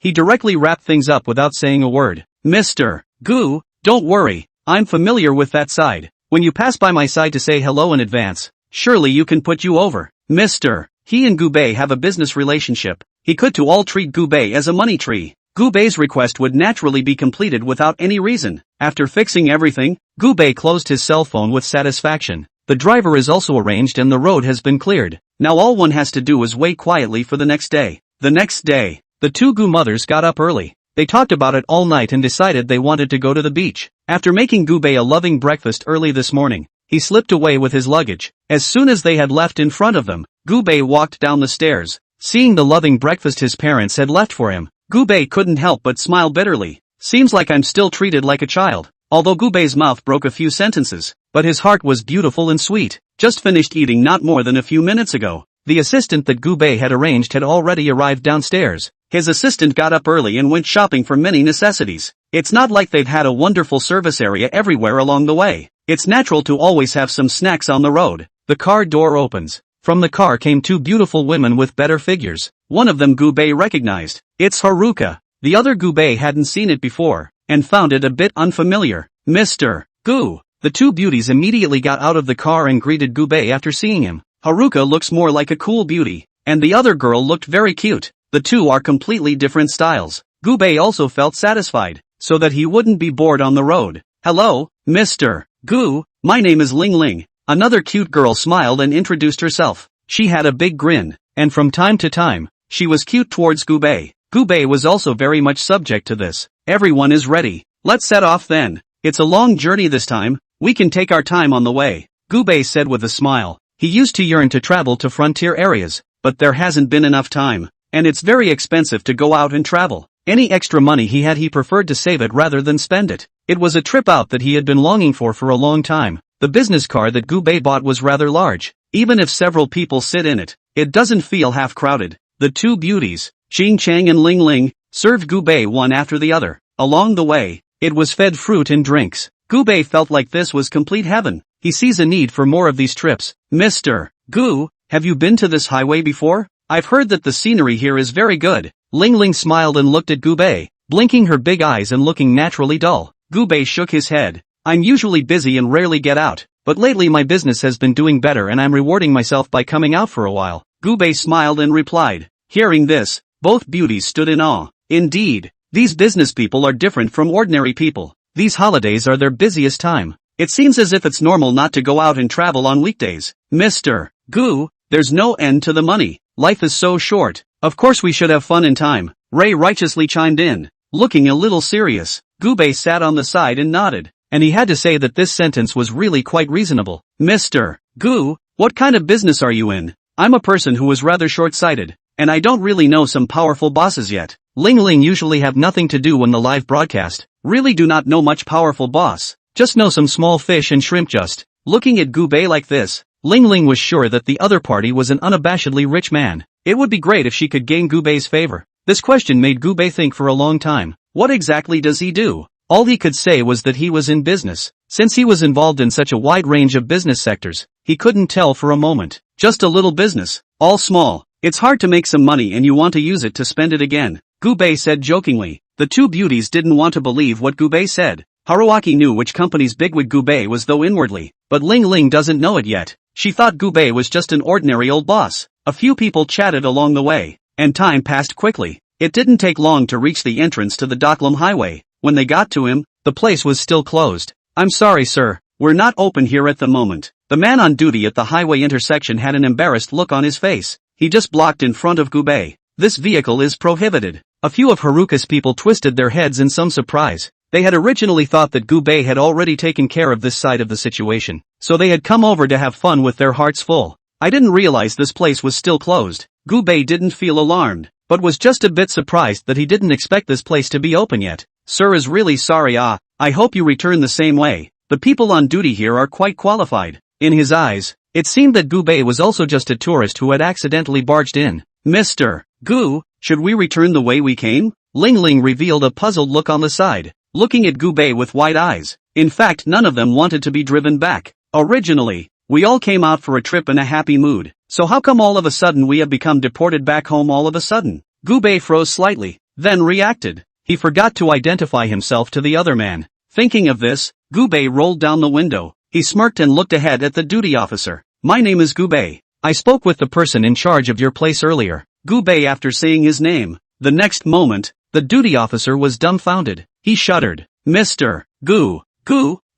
He directly wrapped things up without saying a word. Mr. Gu, don't worry, I'm familiar with that side. When you pass by my side to say hello in advance, surely you can put you over. Mr. He and Gubei have a business relationship. He could to all treat Gubei as a money tree. Gubei's request would naturally be completed without any reason. After fixing everything, Gubei closed his cell phone with satisfaction. The driver is also arranged and the road has been cleared. Now all one has to do is wait quietly for the next day. The next day, the two Gu mothers got up early. They talked about it all night and decided they wanted to go to the beach. After making Gubei a loving breakfast early this morning, he slipped away with his luggage. As soon as they had left in front of them, Gubei walked down the stairs. Seeing the loving breakfast his parents had left for him, Gubei couldn't help but smile bitterly. Seems like I'm still treated like a child. Although Gubei's mouth broke a few sentences, but his heart was beautiful and sweet. Just finished eating not more than a few minutes ago. The assistant that Gubei had arranged had already arrived downstairs. His assistant got up early and went shopping for many necessities. It's not like they've had a wonderful service area everywhere along the way. It's natural to always have some snacks on the road. The car door opens. From the car came two beautiful women with better figures. One of them Gubei recognized. It's Haruka. The other Gubei hadn't seen it before, and found it a bit unfamiliar. Mr. Gu. The two beauties immediately got out of the car and greeted Gubei after seeing him. Haruka looks more like a cool beauty, and the other girl looked very cute. The two are completely different styles. Gubei also felt satisfied, so that he wouldn't be bored on the road. Hello, Mr. Gu, my name is Ling Ling. Another cute girl smiled and introduced herself. She had a big grin, and from time to time, she was cute towards Gubei. Gubei was also very much subject to this. Everyone is ready. Let's set off then. It's a long journey this time. We can take our time on the way, Gubei said with a smile. He used to yearn to travel to frontier areas, but there hasn't been enough time, and it's very expensive to go out and travel. Any extra money he had he preferred to save it rather than spend it. It was a trip out that he had been longing for a long time. The business car that Gubei bought was rather large. Even if several people sit in it, it doesn't feel half crowded. The two beauties, Xing Chang and Ling Ling, served Gubei one after the other. Along the way, it was fed fruit and drinks. Gubei felt like this was complete heaven. He sees a need for more of these trips. Mr. Gu, have you been to this highway before? I've heard that the scenery here is very good. Ling Ling smiled and looked at Gubei, blinking her big eyes and looking naturally dull. Gubei shook his head. I'm usually busy and rarely get out, but lately my business has been doing better and I'm rewarding myself by coming out for a while. Gubei smiled and replied. Hearing this, both beauties stood in awe. Indeed, these business people are different from ordinary people. These holidays are their busiest time. It seems as if it's normal not to go out and travel on weekdays. Mr. Gu, there's no end to the money. Life is so short. Of course we should have fun in time. Ray righteously chimed in. Looking a little serious, Gubei sat on the side and nodded. And he had to say that this sentence was really quite reasonable. Mr. Gu, what kind of business are you in? I'm a person who is rather short-sighted, and I don't really know some powerful bosses yet. Ling Ling usually have nothing to do on the live broadcast. Really do not know much powerful boss. Just know some small fish and shrimp just. Looking at Gubei like this, Ling Ling was sure that the other party was an unabashedly rich man. It would be great if she could gain Gubei's favor. This question made Gubei think for a long time. What exactly does he do? All he could say was that he was in business. Since he was involved in such a wide range of business sectors, he couldn't tell for a moment. Just a little business, all small. It's hard to make some money and you want to use it to spend it again. Gubei said jokingly. The two beauties didn't want to believe what Gubei said. Haruaki knew which company's bigwig Gubei was though inwardly, but Ling Ling doesn't know it yet. She thought Gubei was just an ordinary old boss. A few people chatted along the way, and time passed quickly. It didn't take long to reach the entrance to the Doklam Highway. When they got to him, the place was still closed. I'm sorry sir, we're not open here at the moment. The man on duty at the highway intersection had an embarrassed look on his face. He just blocked in front of Gubei. This vehicle is prohibited. A few of Haruka's people twisted their heads in some surprise. They had originally thought that Gubei had already taken care of this side of the situation, so they had come over to have fun with their hearts full. I didn't realize this place was still closed. Gubei didn't feel alarmed, but was just a bit surprised that he didn't expect this place to be open yet. Sir is really sorry. I hope you return the same way. The people on duty here are quite qualified. In his eyes, it seemed that Gubei was also just a tourist who had accidentally barged in. Mr. Gu, should we return the way we came? Ling Ling revealed a puzzled look on the side, looking at Gubei with wide eyes. In fact, none of them wanted to be driven back. Originally, we all came out for a trip in a happy mood, so how come all of a sudden we have become deported back home all of a sudden? Gubei froze slightly, then reacted. He forgot to identify himself to the other man. Thinking of this, Gubei rolled down the window. He smirked and looked ahead at the duty officer. My name is Gubei. I spoke with the person in charge of your place earlier. Gubei after saying his name. The next moment, the duty officer was dumbfounded. He shuddered. Mr. Gu.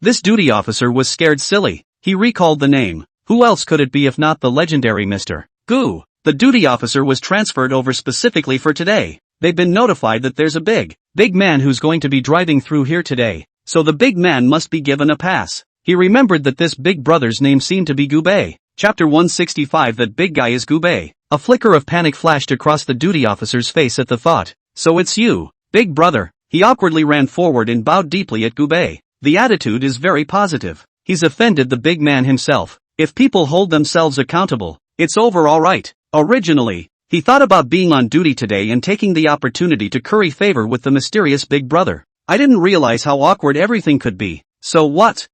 This duty officer was scared silly. He recalled the name. Who else could it be if not the legendary Mr. Gu? The duty officer was transferred over specifically for today. They've been notified that there's a big man who's going to be driving through here today, so the big man must be given a pass. He remembered that this big brother's name seemed to be Gubei. Chapter 165. That big guy is Gubei. A flicker of panic flashed across the duty officer's face at the thought. So it's you, big brother. He awkwardly ran forward and bowed deeply at Gubei. The attitude is very positive. He's offended the big man himself. If people hold themselves accountable, it's over all right. Originally, he thought about being on duty today and taking the opportunity to curry favor with the mysterious big brother. I didn't realize how awkward everything could be. So what?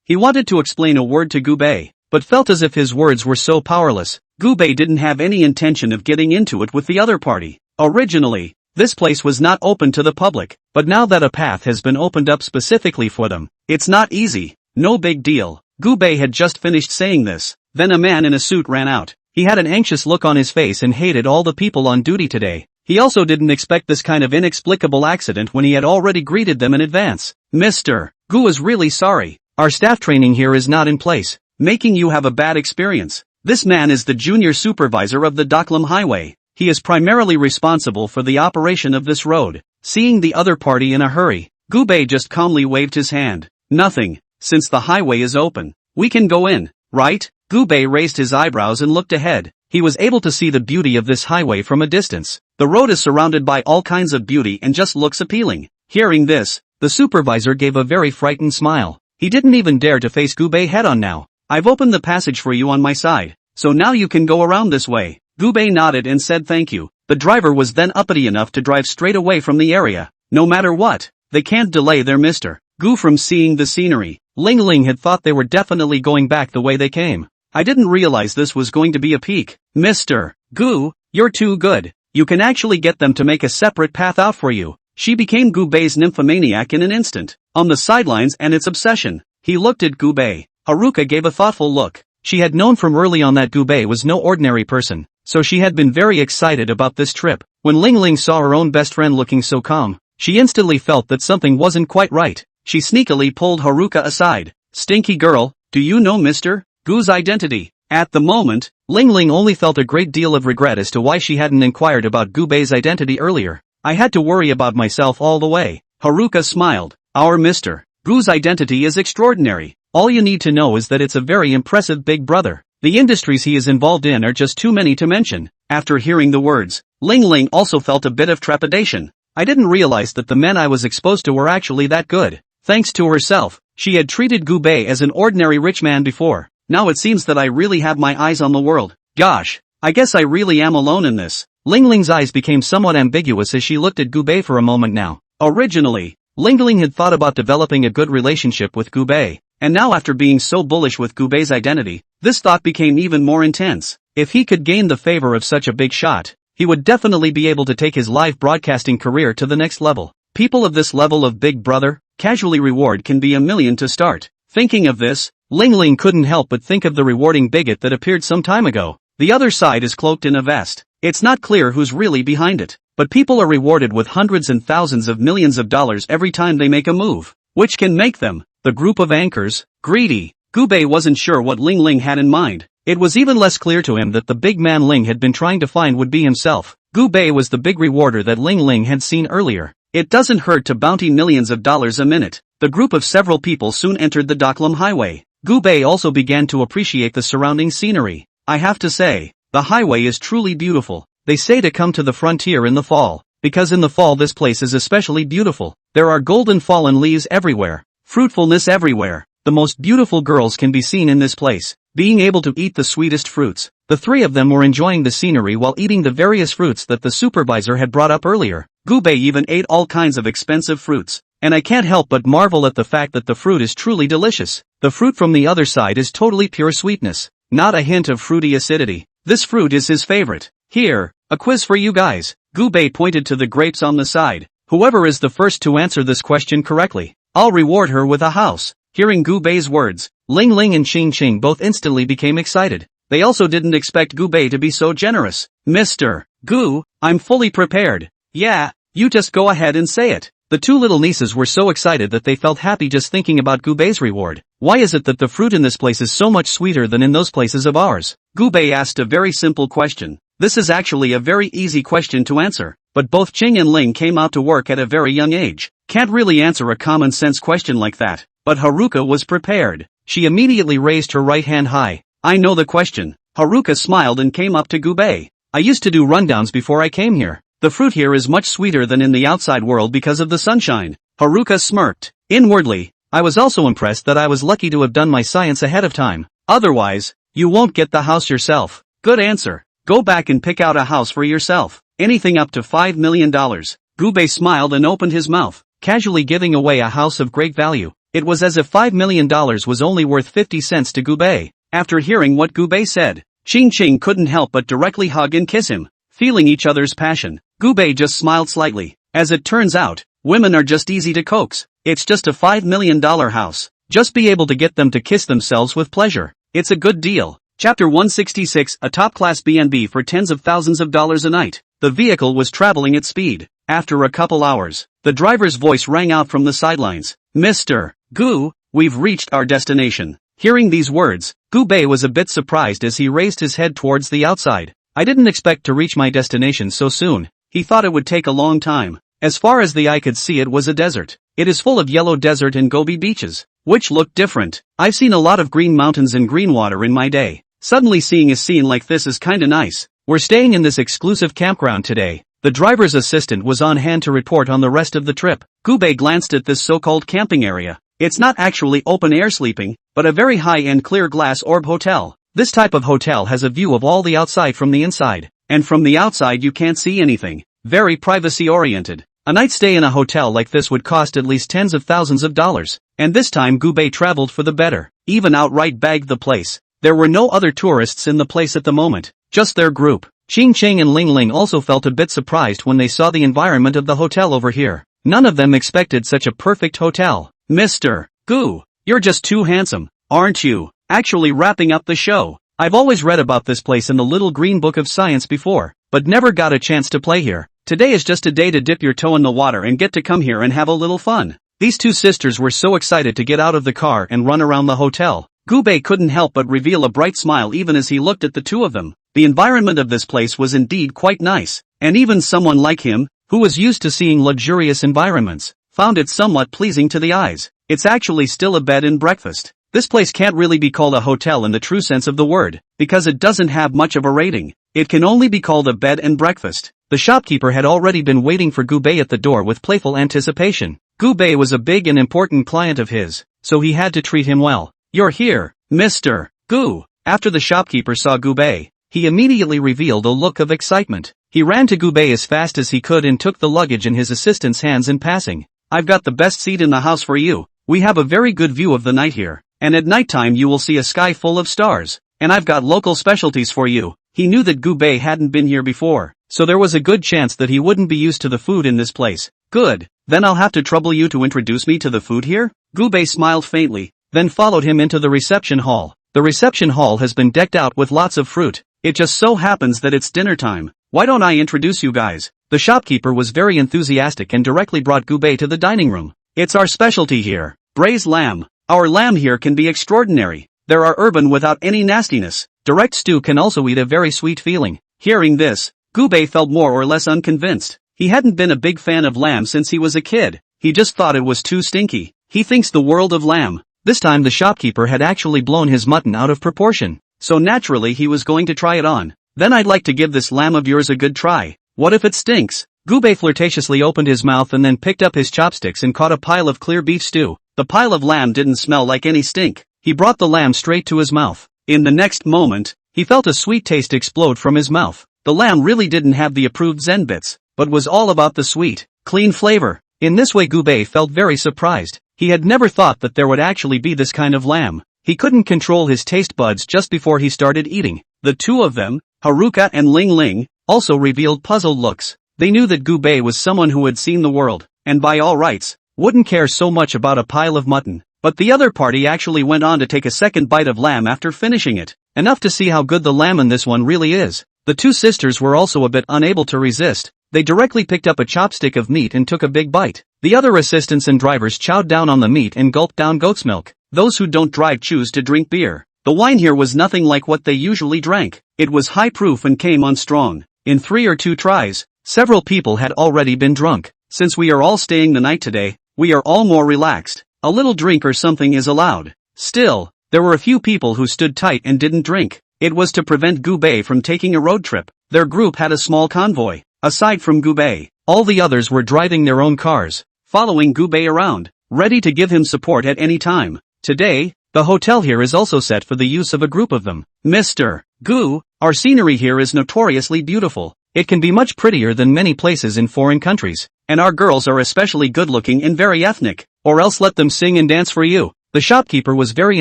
He wanted to explain a word to Gubei, but felt as if his words were so powerless. Gubei didn't have any intention of getting into it with the other party. Originally, this place was not open to the public, but now that a path has been opened up specifically for them, it's not easy. No big deal. Gubei had just finished saying this. Then a man in a suit ran out. He had an anxious look on his face and hated all the people on duty today. He also didn't expect this kind of inexplicable accident when he had already greeted them in advance. Mr. Gu is really sorry. Our staff training here is not in place, making you have a bad experience. This man is the junior supervisor of the Doklam Highway. He is primarily responsible for the operation of this road. Seeing the other party in a hurry, Gubei just calmly waved his hand. Nothing, since the highway is open. We can go in, right? Gubei raised his eyebrows and looked ahead. He was able to see the beauty of this highway from a distance. The road is surrounded by all kinds of beauty and just looks appealing. Hearing this, the supervisor gave a very frightened smile. He didn't even dare to face Gubei head on now. I've opened the passage for you on my side, so now you can go around this way. Gubei nodded and said thank you. The driver was then uppity enough to drive straight away from the area. No matter what, they can't delay their Mr. Gu from seeing the scenery. Ling Ling had thought they were definitely going back the way they came. I didn't realize this was going to be a peak. Mr. Gu, you're too good. You can actually get them to make a separate path out for you. She became Gubei's nymphomaniac in an instant. On the sidelines and its obsession. He looked at Gubei. Haruka gave a thoughtful look. She had known from early on that Gubei was no ordinary person, so she had been very excited about this trip. When Ling Ling saw her own best friend looking so calm, she instantly felt that something wasn't quite right. She sneakily pulled Haruka aside. Stinky girl, do you know Mr. Gu's identity? At the moment, Ling Ling only felt a great deal of regret as to why she hadn't inquired about Gubei's identity earlier. I had to worry about myself all the way. Haruka smiled. Our Mr. Gu's identity is extraordinary. All you need to know is that it's a very impressive big brother. The industries he is involved in are just too many to mention. After hearing the words, Ling Ling also felt a bit of trepidation. I didn't realize that the men I was exposed to were actually that good. Thanks to herself, she had treated Gubei as an ordinary rich man before. Now it seems that I really have my eyes on the world. Gosh, I guess I really am alone in this. Ling Ling's eyes became somewhat ambiguous as she looked at Gubei for a moment now. Originally, Ling Ling had thought about developing a good relationship with Gubei, and now after being so bullish with Gubei's identity, this thought became even more intense. If he could gain the favor of such a big shot, he would definitely be able to take his live broadcasting career to the next level. People of this level of Big Brother, casually reward can be $1 million to start. Thinking of this, Ling Ling couldn't help but think of the rewarding bigot that appeared some time ago. The other side is cloaked in a vest. It's not clear who's really behind it, but people are rewarded with hundreds and thousands of millions of dollars every time they make a move, which can make them, the group of anchors, greedy. Gubei wasn't sure what Ling Ling had in mind. It was even less clear to him that the big man Ling had been trying to find would be himself. Gubei was the big rewarder that Ling Ling had seen earlier. It doesn't hurt to bounty millions of dollars a minute. The group of several people soon entered the Doklam Highway. Gubei also began to appreciate the surrounding scenery. I have to say, the highway is truly beautiful. They say to come to the frontier in the fall, because in the fall this place is especially beautiful. There are golden fallen leaves everywhere, fruitfulness everywhere. The most beautiful girls can be seen in this place, being able to eat the sweetest fruits. The three of them were enjoying the scenery while eating the various fruits that the supervisor had brought up earlier. Gubei even ate all kinds of expensive fruits, and I can't help but marvel at the fact that the fruit is truly delicious. The fruit from the other side is totally pure sweetness, not a hint of fruity acidity. This fruit is his favorite. Here, a quiz for you guys. Gubei pointed to the grapes on the side. Whoever is the first to answer this question correctly, I'll reward her with a house. Hearing Gubei's words, Ling Ling and Ching Ching both instantly became excited. They also didn't expect Gubei to be so generous. Mr. Gu, I'm fully prepared. Yeah, you just go ahead and say it. The two little nieces were so excited that they felt happy just thinking about Gubei's reward. Why is it that the fruit in this place is so much sweeter than in those places of ours? Gubei asked a very simple question. This is actually a very easy question to answer, but both Ching and Ling came out to work at a very young age. Can't really answer a common sense question like that. But Haruka was prepared. She immediately raised her right hand high. I know the question. Haruka smiled and came up to Gubei. I used to do rundowns before I came here. The fruit here is much sweeter than in the outside world because of the sunshine. Haruka smirked. Inwardly, I was also impressed that I was lucky to have done my science ahead of time. Otherwise, you won't get the house yourself. Good answer. Go back and pick out a house for yourself. Anything up to $5 million. Gubei smiled and opened his mouth, casually giving away a house of great value. It was as if $5 million was only worth 50 cents to Gubei. After hearing what Gubei said, Ching Ching couldn't help but directly hug and kiss him. Feeling each other's passion, Gubei just smiled slightly. As it turns out, women are just easy to coax. It's just a $5 million house. Just be able to get them to kiss themselves with pleasure. It's a good deal. Chapter 166, a top-class B&B for tens of thousands of dollars a night. The vehicle was traveling at speed. After a couple hours, the driver's voice rang out from the sidelines. Mr. Gu, we've reached our destination. Hearing these words, Gubei was a bit surprised as he raised his head towards the outside. I didn't expect to reach my destination so soon. He thought it would take a long time. As far as the eye could see, it was a desert. It is full of yellow desert and gobi beaches, which look different. I've seen a lot of green mountains and green water in my day. Suddenly seeing a scene like this is kinda nice. We're staying in this exclusive campground today. The driver's assistant was on hand to report on the rest of the trip. Gubei glanced at this so-called camping area. It's not actually open-air sleeping, but a very high-end clear glass orb hotel. This type of hotel has a view of all the outside from the inside, and from the outside you can't see anything. Very privacy-oriented. A night stay in a hotel like this would cost at least tens of thousands of dollars, and this time Gubei traveled for the better, even outright bagged the place. There were no other tourists in the place at the moment, just their group. Ching Ching and Ling Ling also felt a bit surprised when they saw the environment of the hotel over here. None of them expected such a perfect hotel. Mr. Gu, you're just too handsome, aren't you? Actually wrapping up the show. I've always read about this place in the little green book of science before, but never got a chance to play here. Today is just a day to dip your toe in the water and get to come here and have a little fun. These two sisters were so excited to get out of the car and run around the hotel. Gubei couldn't help but reveal a bright smile even as he looked at the two of them. The environment of this place was indeed quite nice, and even someone like him, who was used to seeing luxurious environments, found it somewhat pleasing to the eyes. It's actually still a bed and breakfast. This place can't really be called a hotel in the true sense of the word, because it doesn't have much of a rating. It can only be called a bed and breakfast. The shopkeeper had already been waiting for Gubei at the door with playful anticipation. Gubei was a big and important client of his, so he had to treat him well. You're here, Mr. Gu. After the shopkeeper saw Gubei, he immediately revealed a look of excitement. He ran to Gubei as fast as he could and took the luggage in his assistant's hands in passing. I've got the best seat in the house for you. We have a very good view of the night here, and at nighttime you will see a sky full of stars. And I've got local specialties for you. He knew that Gubei hadn't been here before, so there was a good chance that he wouldn't be used to the food in this place. Good, then I'll have to trouble you to introduce me to the food here? Gubei smiled faintly, then followed him into the reception hall. The reception hall has been decked out with lots of fruit. It just so happens that it's dinner time. Why don't I introduce you guys? The shopkeeper was very enthusiastic and directly brought Gubei to the dining room. It's our specialty here. Braised lamb. Our lamb here can be extraordinary. There are urban without any nastiness. Direct stew can also eat a very sweet feeling. Hearing this, Gubei felt more or less unconvinced. He hadn't been a big fan of lamb since he was a kid. He just thought it was too stinky. He thinks the world of lamb. This time the shopkeeper had actually blown his mutton out of proportion. So naturally he was going to try it on. Then I'd like to give this lamb of yours a good try. What if it stinks? Gubei flirtatiously opened his mouth and then picked up his chopsticks and caught a pile of clear beef stew. The pile of lamb didn't smell like any stink. He brought the lamb straight to his mouth. In the next moment, he felt a sweet taste explode from his mouth. The lamb really didn't have the approved zen bits, but was all about the sweet, clean flavor. In this way Gubei felt very surprised. He had never thought that there would actually be this kind of lamb. He couldn't control his taste buds just before he started eating. The two of them, Haruka and Ling Ling, also revealed puzzled looks. They knew that Gubei was someone who had seen the world, and by all rights, wouldn't care so much about a pile of mutton. But the other party actually went on to take a second bite of lamb after finishing it. Enough to see how good the lamb in this one really is. The two sisters were also a bit unable to resist. They directly picked up a chopstick of meat and took a big bite. The other assistants and drivers chowed down on the meat and gulped down goat's milk. Those who don't drive choose to drink beer. The wine here was nothing like what they usually drank. It was high proof and came on strong. In 3 or 2 tries, several people had already been drunk. Since we are all staying the night today, we are all more relaxed. A little drink or something is allowed. Still, there were a few people who stood tight and didn't drink. It was to prevent Gubei from taking a road trip. Their group had a small convoy. Aside from Gubei, all the others were driving their own cars, following Gubei around, ready to give him support at any time. Today, the hotel here is also set for the use of a group of them. Mr. Gu, our scenery here is notoriously beautiful. It can be much prettier than many places in foreign countries, and our girls are especially good-looking and very ethnic, or else let them sing and dance for you. The shopkeeper was very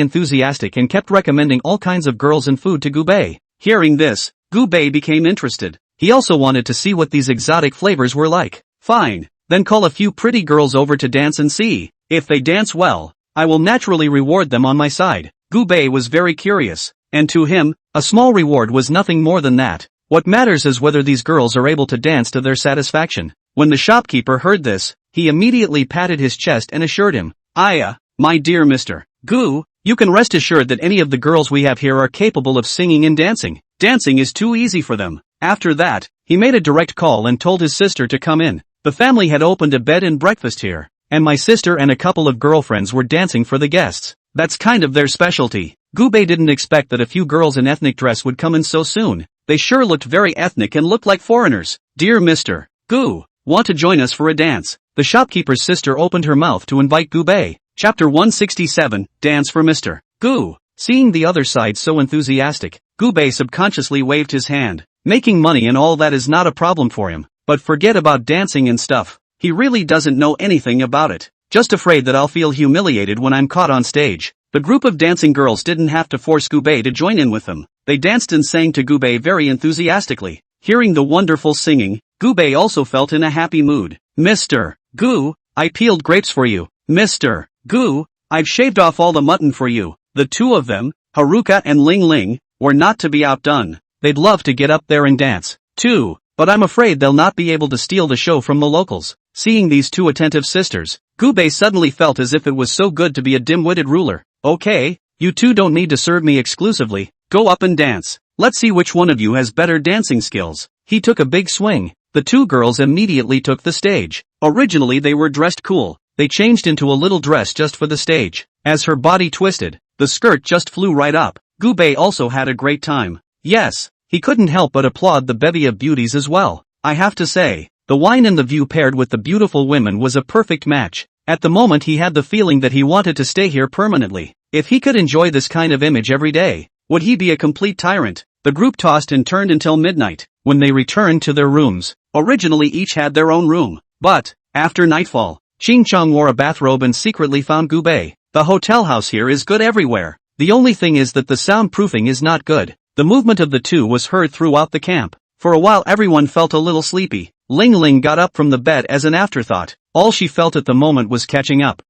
enthusiastic and kept recommending all kinds of girls and food to Gubei. Hearing this, Gubei became interested. He also wanted to see what these exotic flavors were like. Fine, then call a few pretty girls over to dance and see. If they dance well, I will naturally reward them on my side. Gubei was very curious, and to him, a small reward was nothing more than that. What matters is whether these girls are able to dance to their satisfaction. When the shopkeeper heard this, he immediately patted his chest and assured him, my dear Mr. Gu, you can rest assured that any of the girls we have here are capable of singing and dancing. Dancing is too easy for them. After that, he made a direct call and told his sister to come in. The family had opened a bed and breakfast here, and my sister and a couple of girlfriends were dancing for the guests. That's kind of their specialty. Gubei didn't expect that a few girls in ethnic dress would come in so soon. They sure looked very ethnic and looked like foreigners. Dear Mr. Gu, want to join us for a dance? The shopkeeper's sister opened her mouth to invite Gubei. Chapter 167, Dance for Mr. Gu. Seeing the other side so enthusiastic, Gubei subconsciously waved his hand. Making money and all that is not a problem for him, but forget about dancing and stuff. He really doesn't know anything about it. Just afraid that I'll feel humiliated when I'm caught on stage. The group of dancing girls didn't have to force Gubei to join in with them. They danced and sang to Gubei very enthusiastically. Hearing the wonderful singing, Gubei also felt in a happy mood. Mr. Gu, I peeled grapes for you. Mr. Gu, I've shaved off all the mutton for you. The two of them, Haruka and Ling Ling, were not to be outdone. They'd love to get up there and dance, too, but I'm afraid they'll not be able to steal the show from the locals. Seeing these two attentive sisters, Gubei suddenly felt as if it was so good to be a dim-witted ruler. Okay, you two don't need to serve me exclusively. Go up and dance. Let's see which one of you has better dancing skills. He took a big swing. The two girls immediately took the stage. Originally they were dressed cool. They changed into a little dress just for the stage. As her body twisted, the skirt just flew right up. Gubei also had a great time. Yes, he couldn't help but applaud the bevy of beauties as well. I have to say, the wine and the view paired with the beautiful women was a perfect match. At the moment he had the feeling that he wanted to stay here permanently. If he could enjoy this kind of image every day, would he be a complete tyrant? The group tossed and turned until midnight, when they returned to their rooms. Originally each had their own room, but, after nightfall, Ching Chong wore a bathrobe and secretly found Gubei. The hotel house here is good everywhere. The only thing is that the soundproofing is not good. The movement of the two was heard throughout the camp. For a while everyone felt a little sleepy. Ling Ling got up from the bed as an afterthought. All she felt at the moment was catching up.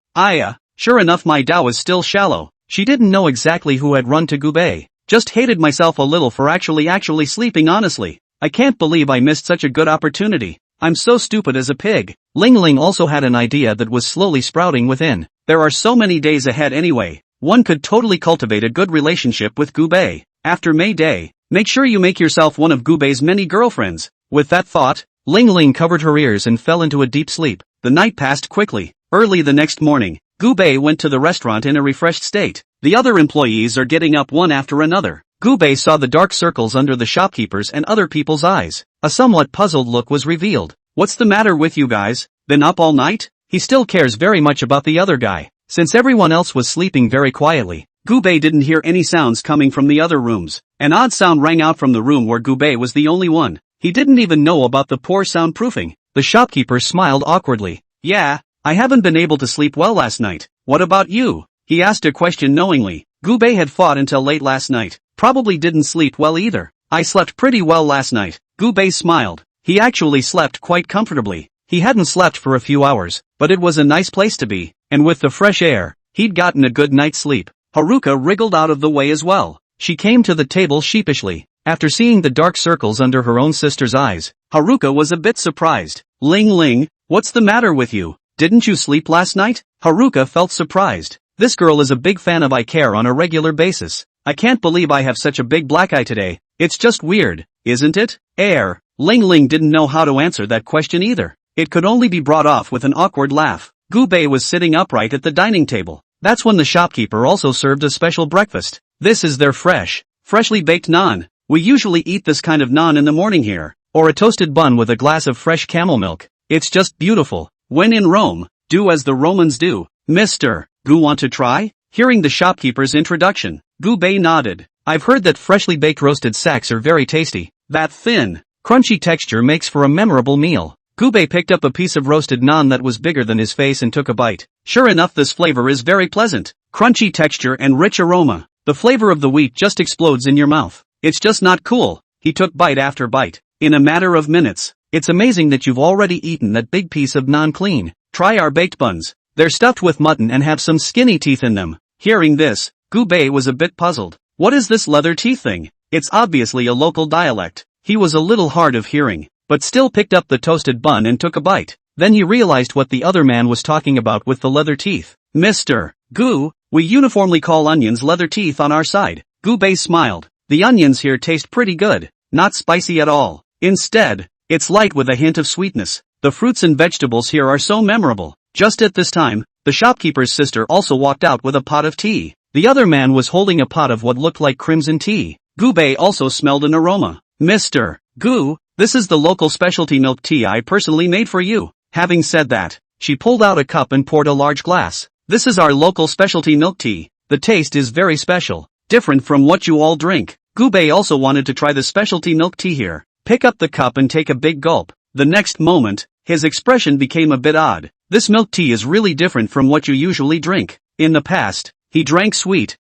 Sure enough my Dao is still shallow. She didn't know exactly who had run to Gubei. Just hated myself a little for actually sleeping honestly. I can't believe I missed such a good opportunity. I'm so stupid as a pig. Ling Ling also had an idea that was slowly sprouting within. There are so many days ahead anyway. One could totally cultivate a good relationship with Gubei. After May Day, make sure you make yourself one of Gubei's many girlfriends. With that thought, Ling Ling covered her ears and fell into a deep sleep. The night passed quickly. Early the next morning, Gubei went to the restaurant in a refreshed state. The other employees are getting up one after another. Gubei saw the dark circles under the shopkeepers and other people's eyes. A somewhat puzzled look was revealed. What's the matter with you guys? Been up all night? He still cares very much about the other guy. Since everyone else was sleeping very quietly, Gubei didn't hear any sounds coming from the other rooms. An odd sound rang out from the room where Gubei was the only one. He didn't even know about the poor soundproofing. The shopkeeper smiled awkwardly. Yeah, I haven't been able to sleep well last night. What about you? He asked a question knowingly. Gubei had fought until late last night. Probably didn't sleep well either. I slept pretty well last night. Gubei smiled. He actually slept quite comfortably. He hadn't slept for a few hours, but it was a nice place to be, and with the fresh air, he'd gotten a good night's sleep. Haruka wriggled out of the way as well. She came to the table sheepishly. After seeing the dark circles under her own sister's eyes, Haruka was a bit surprised. Ling Ling, what's the matter with you? Didn't you sleep last night? Haruka felt surprised. This girl is a big fan of eye care on a regular basis. I can't believe I have such a big black eye today. It's just weird, isn't it? Ling Ling didn't know how to answer that question either. It could only be brought off with an awkward laugh. Gubei was sitting upright at the dining table. That's when the shopkeeper also served a special breakfast. This is their freshly baked naan. We usually eat this kind of naan in the morning here, or a toasted bun with a glass of fresh camel milk. It's just beautiful. When in Rome, do as the Romans do. Mr. Gu, want to try? Hearing the shopkeeper's introduction, Gubei nodded. I've heard that freshly baked roasted sacks are very tasty. That thin, crunchy texture makes for a memorable meal. Gubei picked up a piece of roasted naan that was bigger than his face and took a bite. Sure enough, this flavor is very pleasant. Crunchy texture and rich aroma. The flavor of the wheat just explodes in your mouth. It's just not cool. He took bite after bite. In a matter of minutes. It's amazing that you've already eaten that big piece of naan clean. Try our baked buns. They're stuffed with mutton and have some skinny teeth in them. Hearing this, Gubei was a bit puzzled. What is this leather teeth thing? It's obviously a local dialect. He was a little hard of hearing, but still picked up the toasted bun and took a bite. Then he realized what the other man was talking about with the leather teeth. Mr. Gu, we uniformly call onions leather teeth on our side. Gubei smiled. The onions here taste pretty good. Not spicy at all. Instead, it's light with a hint of sweetness. The fruits and vegetables here are so memorable. Just at this time, the shopkeeper's sister also walked out with a pot of tea. The other man was holding a pot of what looked like crimson tea. Gubei also smelled an aroma. Mr. Gu, this is the local specialty milk tea I personally made for you. Having said that, she pulled out a cup and poured a large glass. This is our local specialty milk tea. The taste is very special. Different from what you all drink. Gubei also wanted to try the specialty milk tea here. Pick up the cup and take a big gulp. The next moment, his expression became a bit odd. This milk tea is really different from what you usually drink. In the past, he drank sweet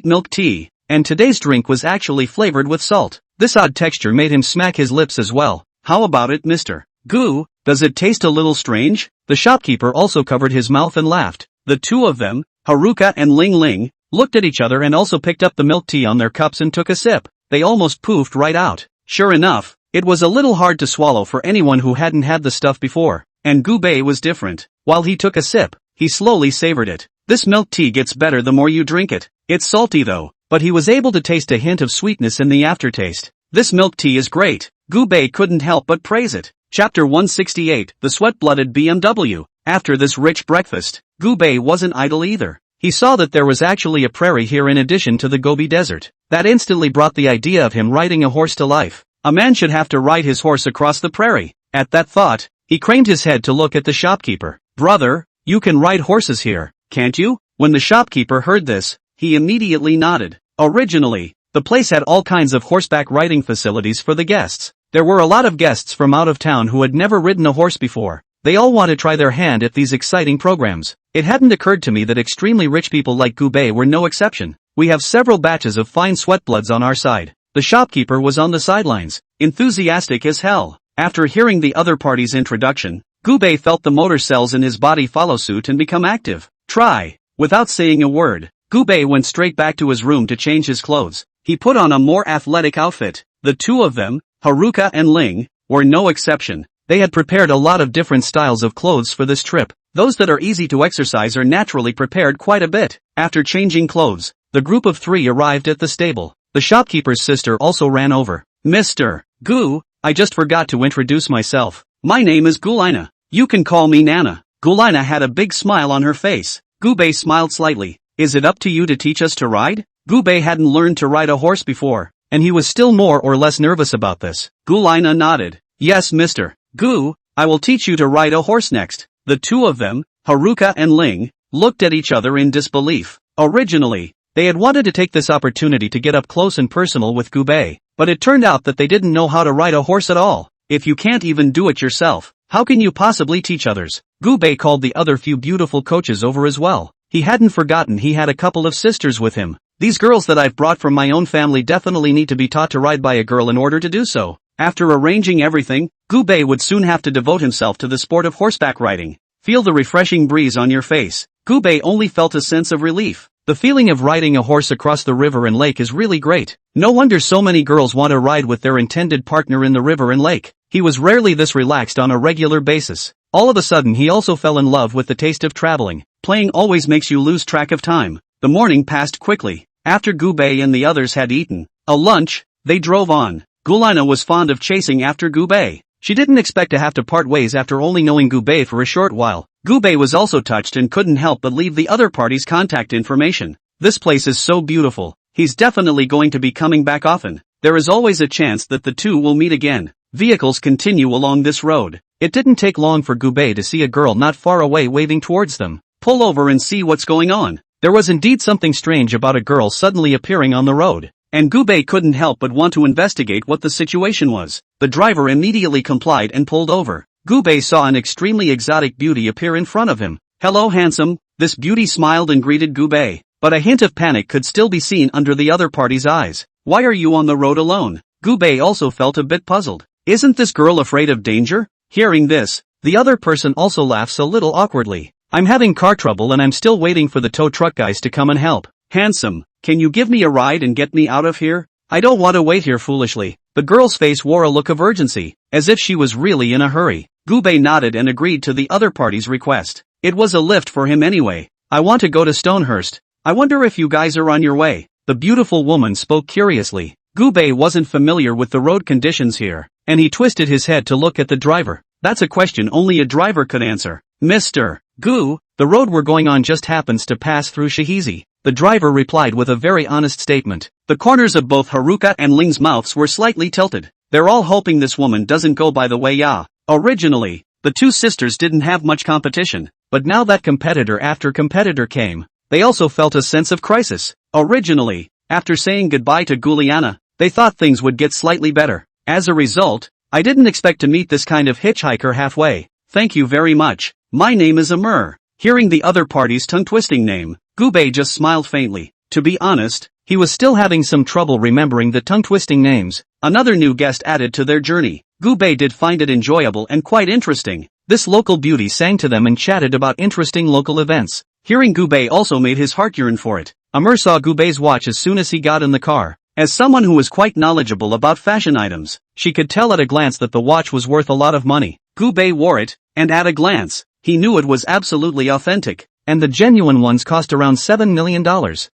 milk tea, and today's drink was actually flavored with salt. This odd texture made him smack his lips as well. How about it, Mr. Gu? Does it taste a little strange? The shopkeeper also covered his mouth and laughed. The two of them, Haruka and Ling Ling, looked at each other and also picked up the milk tea on their cups and took a sip. They almost poofed right out. Sure enough, it was a little hard to swallow for anyone who hadn't had the stuff before, and Gubei was different. While he took a sip, he slowly savored it. This milk tea gets better the more you drink it. It's salty though, but he was able to taste a hint of sweetness in the aftertaste. This milk tea is great. Gubei couldn't help but praise it. Chapter 168, The Sweat-Blooded BMW. After this rich breakfast, Gubei wasn't idle either. He saw that there was actually a prairie here in addition to the Gobi Desert. That instantly brought the idea of him riding a horse to life. A man should have to ride his horse across the prairie. At that thought, he craned his head to look at the shopkeeper. Brother, you can ride horses here, can't you? When the shopkeeper heard this, he immediately nodded. Originally, the place had all kinds of horseback riding facilities for the guests. There were a lot of guests from out of town who had never ridden a horse before. They all want to try their hand at these exciting programs. It hadn't occurred to me that extremely rich people like Gubei were no exception. We have several batches of fine sweatbloods on our side. The shopkeeper was on the sidelines, enthusiastic as hell. After hearing the other party's introduction, Gubei felt the motor cells in his body follow suit and become active. Try. Without saying a word, Gubei went straight back to his room to change his clothes. He put on a more athletic outfit. The two of them, Haruka and Ling, were no exception. They had prepared a lot of different styles of clothes for this trip. Those that are easy to exercise are naturally prepared quite a bit. After changing clothes, the group of three arrived at the stable. The shopkeeper's sister also ran over. Mr. Gu, I just forgot to introduce myself. My name is Gulina. You can call me Nana. Gulina had a big smile on her face. Gubei smiled slightly. Is it up to you to teach us to ride? Gubei hadn't learned to ride a horse before, and he was still more or less nervous about this. Gulina nodded. Yes, Mr. Gu, I will teach you to ride a horse next. The two of them, Haruka and Ling, looked at each other in disbelief. Originally, they had wanted to take this opportunity to get up close and personal with Gubei, but it turned out that they didn't know how to ride a horse at all. If you can't even do it yourself, how can you possibly teach others? Gubei called the other few beautiful coaches over as well. He hadn't forgotten he had a couple of sisters with him. These girls that I've brought from my own family definitely need to be taught to ride by a girl in order to do so. After arranging everything, Gubei would soon have to devote himself to the sport of horseback riding. Feel the refreshing breeze on your face. Gubei only felt a sense of relief. The feeling of riding a horse across the river and lake is really great. No wonder so many girls want to ride with their intended partner in the river and lake. He was rarely this relaxed on a regular basis. All of a sudden he also fell in love with the taste of traveling. Playing always makes you lose track of time. The morning passed quickly. After Gubei and the others had eaten a lunch, they drove on. Gulina was fond of chasing after Gubei. She didn't expect to have to part ways after only knowing Gubei for a short while. Gubei was also touched and couldn't help but leave the other party's contact information. This place is so beautiful. He's definitely going to be coming back often. There is always a chance that the two will meet again. Vehicles continue along this road. It didn't take long for Gubei to see a girl not far away waving towards them. Pull over and see what's going on. There was indeed something strange about a girl suddenly appearing on the road, and Gubei couldn't help but want to investigate what the situation was. The driver immediately complied and pulled over. Gubei saw an extremely exotic beauty appear in front of him. Hello, handsome. This beauty smiled and greeted Gubei, but a hint of panic could still be seen under the other party's eyes. Why are you on the road alone? Gubei also felt a bit puzzled. Isn't this girl afraid of danger? Hearing this, the other person also laughs a little awkwardly. I'm having car trouble and I'm still waiting for the tow truck guys to come and help. Handsome, can you give me a ride and get me out of here? I don't want to wait here foolishly. The girl's face wore a look of urgency, as if she was really in a hurry. Gubei nodded and agreed to the other party's request. It was a lift for him anyway. I want to go to Stonehurst. I wonder if you guys are on your way. The beautiful woman spoke curiously. Gubei wasn't familiar with the road conditions here, and he twisted his head to look at the driver. That's a question only a driver could answer. Mr. Gu, the road we're going on just happens to pass through Shihizi. The driver replied with a very honest statement. The corners of both Haruka and Ling's mouths were slightly tilted. They're all hoping this woman doesn't go by the way. Originally, the two sisters didn't have much competition, but now that competitor after competitor came, they also felt a sense of crisis. Originally, after saying goodbye to Guliana, they thought things would get slightly better. As a result, I didn't expect to meet this kind of hitchhiker halfway. Thank you very much. My name is Amur. Hearing the other party's tongue-twisting name, Gubei just smiled faintly. To be honest, he was still having some trouble remembering the tongue-twisting names. Another new guest added to their journey. Gubei did find it enjoyable and quite interesting. This local beauty sang to them and chatted about interesting local events. Hearing Gubei also made his heart yearn for it. Amur saw Gubei's watch as soon as he got in the car. As someone who was quite knowledgeable about fashion items, she could tell at a glance that the watch was worth a lot of money. Gubei wore it, and at a glance, he knew it was absolutely authentic, and the genuine ones cost around $7 million.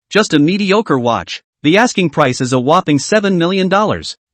Just a mediocre watch. The asking price is a whopping $7 million.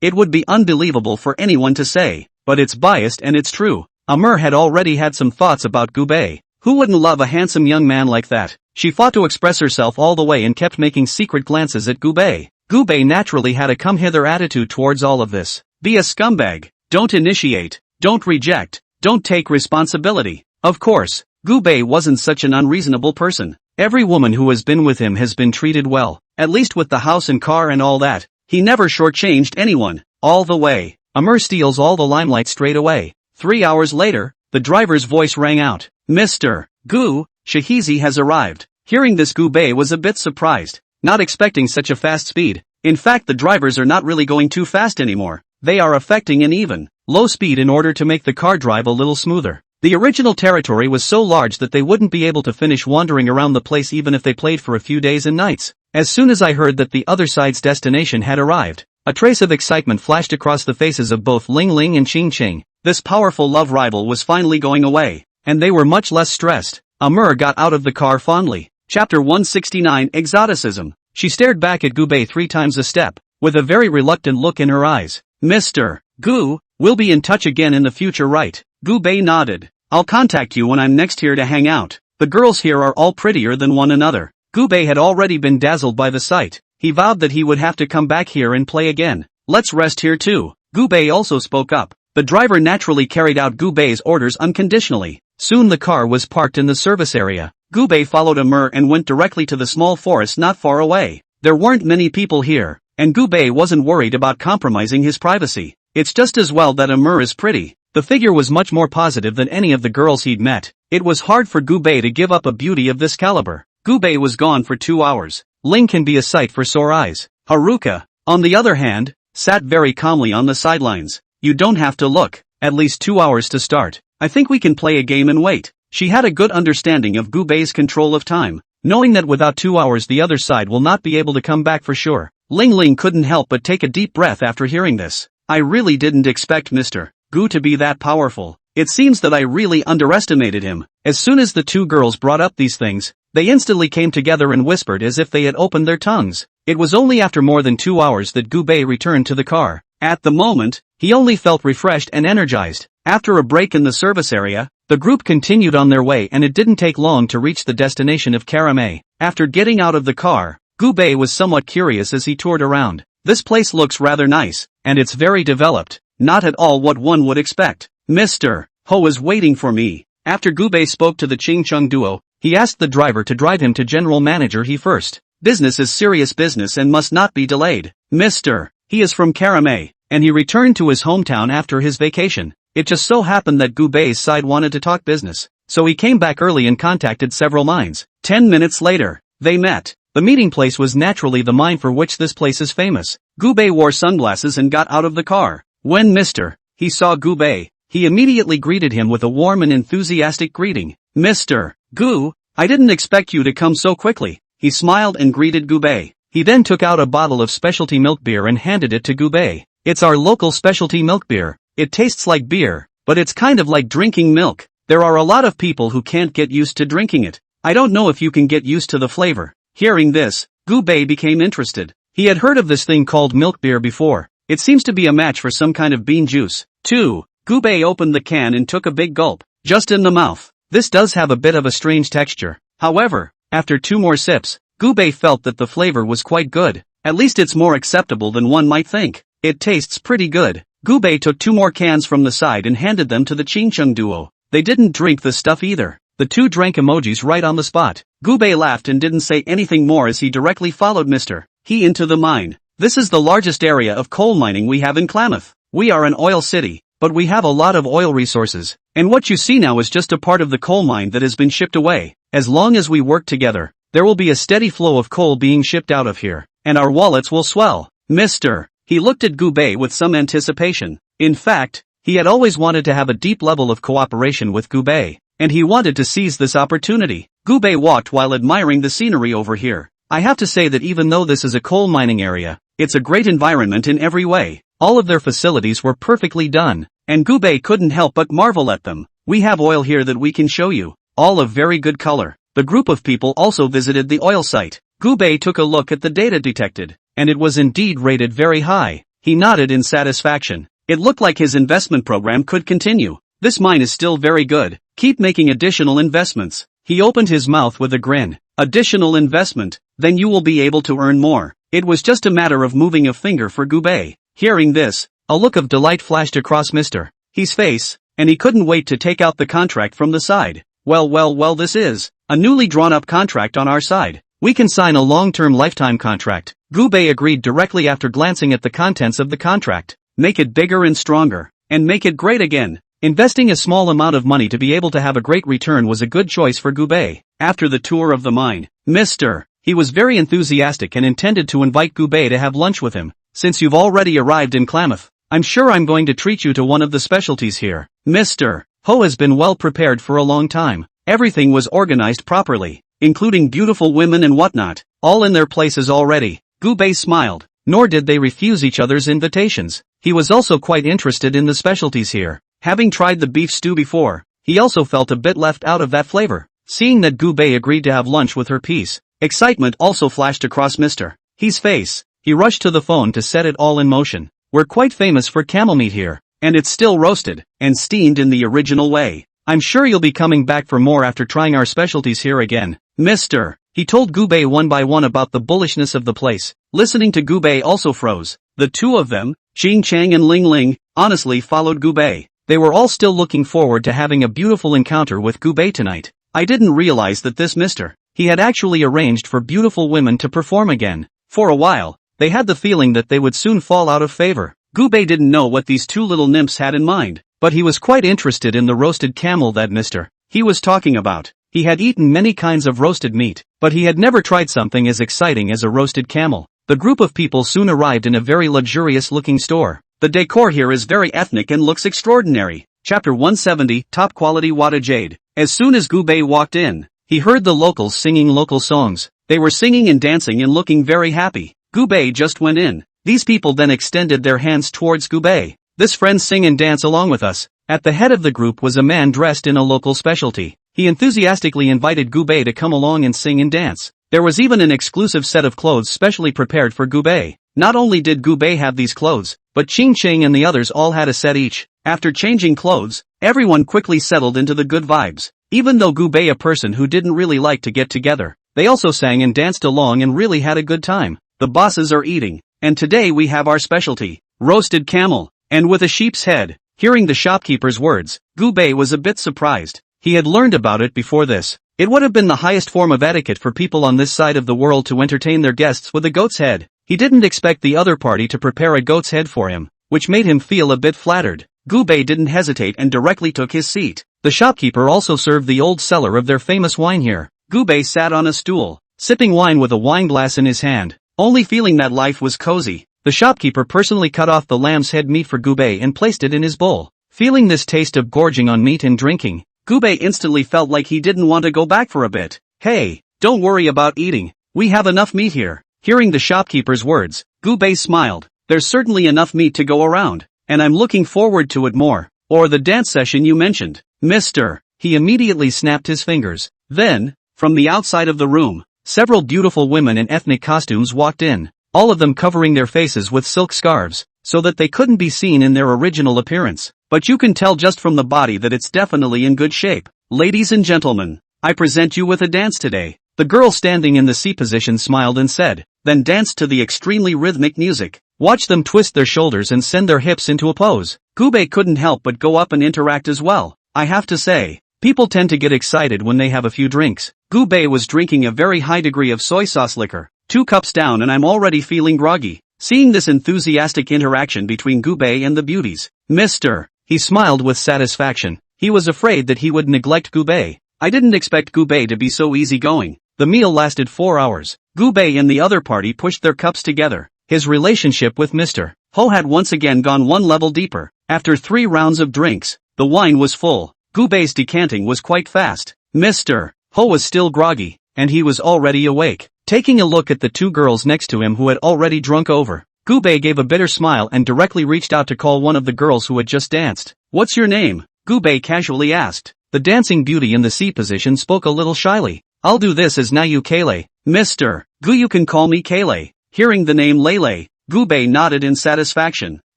It would be unbelievable for anyone to say, but it's biased and it's true. Amur had already had some thoughts about Gubei. Who wouldn't love a handsome young man like that? She fought to express herself all the way and kept making secret glances at Gubei. Gubei naturally had a come-hither attitude towards all of this. Be a scumbag. Don't initiate. Don't reject. Don't take responsibility. Of course, Gubei wasn't such an unreasonable person. Every woman who has been with him has been treated well, at least with the house and car and all that. He never shortchanged anyone. All the way. Amur steals all the limelight straight away. 3 hours later, the driver's voice rang out. Mr. Gu, Shihizi has arrived. Hearing this, Gubei was a bit surprised. Not expecting such a fast speed. In fact, the drivers are not really going too fast anymore. They are affecting an even, low speed in order to make the car drive a little smoother. The original territory was so large that they wouldn't be able to finish wandering around the place even if they played for a few days and nights. As soon as I heard that the other side's destination had arrived, a trace of excitement flashed across the faces of both Ling Ling and Ching Ching. This powerful love rival was finally going away, and they were much less stressed. Amur got out of the car fondly. Chapter 169 Exoticism. She stared back at Gubei 3 times a step, with a very reluctant look in her eyes. Mr. Gu, we'll be in touch again in the future, right? Gubei nodded. I'll contact you when I'm next here to hang out. The girls here are all prettier than one another. Gubei had already been dazzled by the sight. He vowed that he would have to come back here and play again. Let's rest here too. Gubei also spoke up. The driver naturally carried out Gubei's orders unconditionally. Soon the car was parked in the service area. Gubei followed Amur and went directly to the small forest not far away. There weren't many people here, and Gubei wasn't worried about compromising his privacy. It's just as well that Amur is pretty. The figure was much more positive than any of the girls he'd met. It was hard for Gubei to give up a beauty of this caliber. Gubei was gone for 2 hours. Ling can be a sight for sore eyes. Haruka, on the other hand, sat very calmly on the sidelines. You don't have to look. At least 2 hours to start. I think we can play a game and wait. She had a good understanding of Gubei's control of time, knowing that without 2 hours the other side will not be able to come back for sure. Ling Ling couldn't help but take a deep breath after hearing this. I really didn't expect Mr. Gu to be that powerful. It seems that I really underestimated him. As soon as the 2 girls brought up these things, they instantly came together and whispered as if they had opened their tongues. It was only after more than 2 hours that Gubei returned to the car. At the moment, he only felt refreshed and energized. After a break in the service area, the group continued on their way and it didn't take long to reach the destination of Karame. After getting out of the car, Gubei was somewhat curious as he toured around. This place looks rather nice, and it's very developed. Not at all what one would expect. Mr. Ho is waiting for me. After Gubei spoke to the Ching Chung duo, he asked the driver to drive him to General Manager He first. Business is serious business and must not be delayed. Mr. He is from Karame, and he returned to his hometown after his vacation. It just so happened that Gubei's side wanted to talk business, so he came back early and contacted several mines. 10 minutes later, they met. The meeting place was naturally the mine for which this place is famous. Gubei wore sunglasses and got out of the car. When Mr. He saw Gubei, he immediately greeted him with a warm and enthusiastic greeting. Mr. Gu, I didn't expect you to come so quickly. He smiled and greeted Gubei. He then took out a bottle of specialty milk beer and handed it to Gubei. It's our local specialty milk beer. It tastes like beer, but it's kind of like drinking milk. There are a lot of people who can't get used to drinking it. I don't know if you can get used to the flavor. Hearing this, Gubei became interested. He had heard of this thing called milk beer before. It seems to be a match for some kind of bean juice. 2. Gubei opened the can and took a big gulp, just in the mouth. This does have a bit of a strange texture. However, after 2 more sips, Gubei felt that the flavor was quite good. At least it's more acceptable than one might think. It tastes pretty good. Gubei took 2 more cans from the side and handed them to the Chingchung duo. They didn't drink the stuff either. The 2 drank emojis right on the spot. Gubei laughed and didn't say anything more as he directly followed Mr. He into the mine. This is the largest area of coal mining we have in Klamath. We are an oil city, but we have a lot of oil resources. And what you see now is just a part of the coal mine that has been shipped away. As long as we work together, there will be a steady flow of coal being shipped out of here, and our wallets will swell. Mr. He looked at Gubei with some anticipation. In fact, he had always wanted to have a deep level of cooperation with Gubei, and he wanted to seize this opportunity. Gubei walked while admiring the scenery over here. I have to say that even though this is a coal mining area, it's a great environment in every way. All of their facilities were perfectly done, and Gubei couldn't help but marvel at them. We have oil here that we can show you, all of very good color. The group of people also visited the oil site. Gubei took a look at the data detected, and it was indeed rated very high. He nodded in satisfaction. It looked like his investment program could continue. This mine is still very good. Keep making additional investments. He opened his mouth with a grin. Additional investment, then you will be able to earn more. It was just a matter of moving a finger for Gubei. Hearing this, a look of delight flashed across Mr. He's face, and he couldn't wait to take out the contract from the side. Well, this is a newly drawn-up contract on our side. We can sign a long-term lifetime contract. Gubei agreed directly after glancing at the contents of the contract. Make it bigger and stronger, and make it great again. Investing a small amount of money to be able to have a great return was a good choice for Gubei. After the tour of the mine, Mr. He was very enthusiastic and intended to invite Gubei to have lunch with him. Since you've already arrived in Klamath, I'm sure I'm going to treat you to one of the specialties here. Mr. Ho has been well prepared for a long time. Everything was organized properly, including beautiful women and whatnot, all in their places already. Gubei smiled, nor did they refuse each other's invitations. He was also quite interested in the specialties here. Having tried the beef stew before, he also felt a bit left out of that flavor. Seeing that Gubei agreed to have lunch with her piece, excitement also flashed across Mr. He's face. He rushed to the phone to set it all in motion. We're quite famous for camel meat here, and it's still roasted and steamed in the original way. I'm sure you'll be coming back for more after trying our specialties here again. Mr. He told Gubei one by one about the bullishness of the place. Listening to Gubei also froze. The two of them, Jing Chang and Ling Ling, honestly followed Gubei. They were all still looking forward to having a beautiful encounter with Gubei tonight. I didn't realize that this Mr. He had actually arranged for beautiful women to perform again. For a while, they had the feeling that they would soon fall out of favor. Gubei didn't know what these two little nymphs had in mind, but he was quite interested in the roasted camel that Mr. He was talking about. He had eaten many kinds of roasted meat, but he had never tried something as exciting as a roasted camel. The group of people soon arrived in a very luxurious-looking store. The decor here is very ethnic and looks extraordinary. Chapter 170, Top Quality Wada Jade. As soon as Gubei walked in, he heard the locals singing local songs. They were singing and dancing and looking very happy. Gubei just went in. These people then extended their hands towards Gubei. This friend sing and dance along with us. At the head of the group was a man dressed in a local specialty. He enthusiastically invited Gubei to come along and sing and dance. There was even an exclusive set of clothes specially prepared for Gubei. Not only did Gubei have these clothes, but Ching Ching and the others all had a set each. After changing clothes, everyone quickly settled into the good vibes. Even though Gubei a person who didn't really like to get together, they also sang and danced along and really had a good time. The bosses are eating, and today we have our specialty, roasted camel, and with a sheep's head. Hearing the shopkeeper's words, Gubei was a bit surprised. He had learned about it before this. It would have been the highest form of etiquette for people on this side of the world to entertain their guests with a goat's head. He didn't expect the other party to prepare a goat's head for him, which made him feel a bit flattered. Gubei didn't hesitate and directly took his seat. The shopkeeper also served the old seller of their famous wine here. Gubei sat on a stool, sipping wine with a wine glass in his hand, only feeling that life was cozy. The shopkeeper personally cut off the lamb's head meat for Gubei and placed it in his bowl. Feeling this taste of gorging on meat and drinking, Gubei instantly felt like he didn't want to go back for a bit. Hey, don't worry about eating. We have enough meat here. Hearing the shopkeeper's words, Gubei smiled. There's certainly enough meat to go around, and I'm looking forward to it more. Or the dance session you mentioned, Mr. He immediately snapped his fingers. Then, from the outside of the room, several beautiful women in ethnic costumes walked in, all of them covering their faces with silk scarves, so that they couldn't be seen in their original appearance. But you can tell just from the body that it's definitely in good shape. Ladies and gentlemen, I present you with a dance today. The girl standing in the C position smiled and said, then danced to the extremely rhythmic music. Watch them twist their shoulders and send their hips into a pose. Gubei couldn't help but go up and interact as well. I have to say, people tend to get excited when they have a few drinks. Gubei was drinking a very high degree of soy sauce liquor. 2 cups down and I'm already feeling groggy. Seeing this enthusiastic interaction between Gubei and the beauties, Mr. He smiled with satisfaction. He was afraid that he would neglect Gubei. I didn't expect Gubei to be so easygoing. The meal lasted 4 hours. Gubei and the other party pushed their cups together. His relationship with Mr. Ho had once again gone one level deeper. After 3 rounds of drinks, the wine was full. Gubei's decanting was quite fast. Mr. Ho was still groggy, and he was already awake. Taking a look at the 2 girls next to him who had already drunk over, Gubei gave a bitter smile and directly reached out to call one of the girls who had just danced. What's your name? Gubei casually asked. The dancing beauty in the C position spoke a little shyly. I'll do this as Nayu Kele. Mr. Gu, you can call me Kele. Hearing the name Lele, Gubei nodded in satisfaction.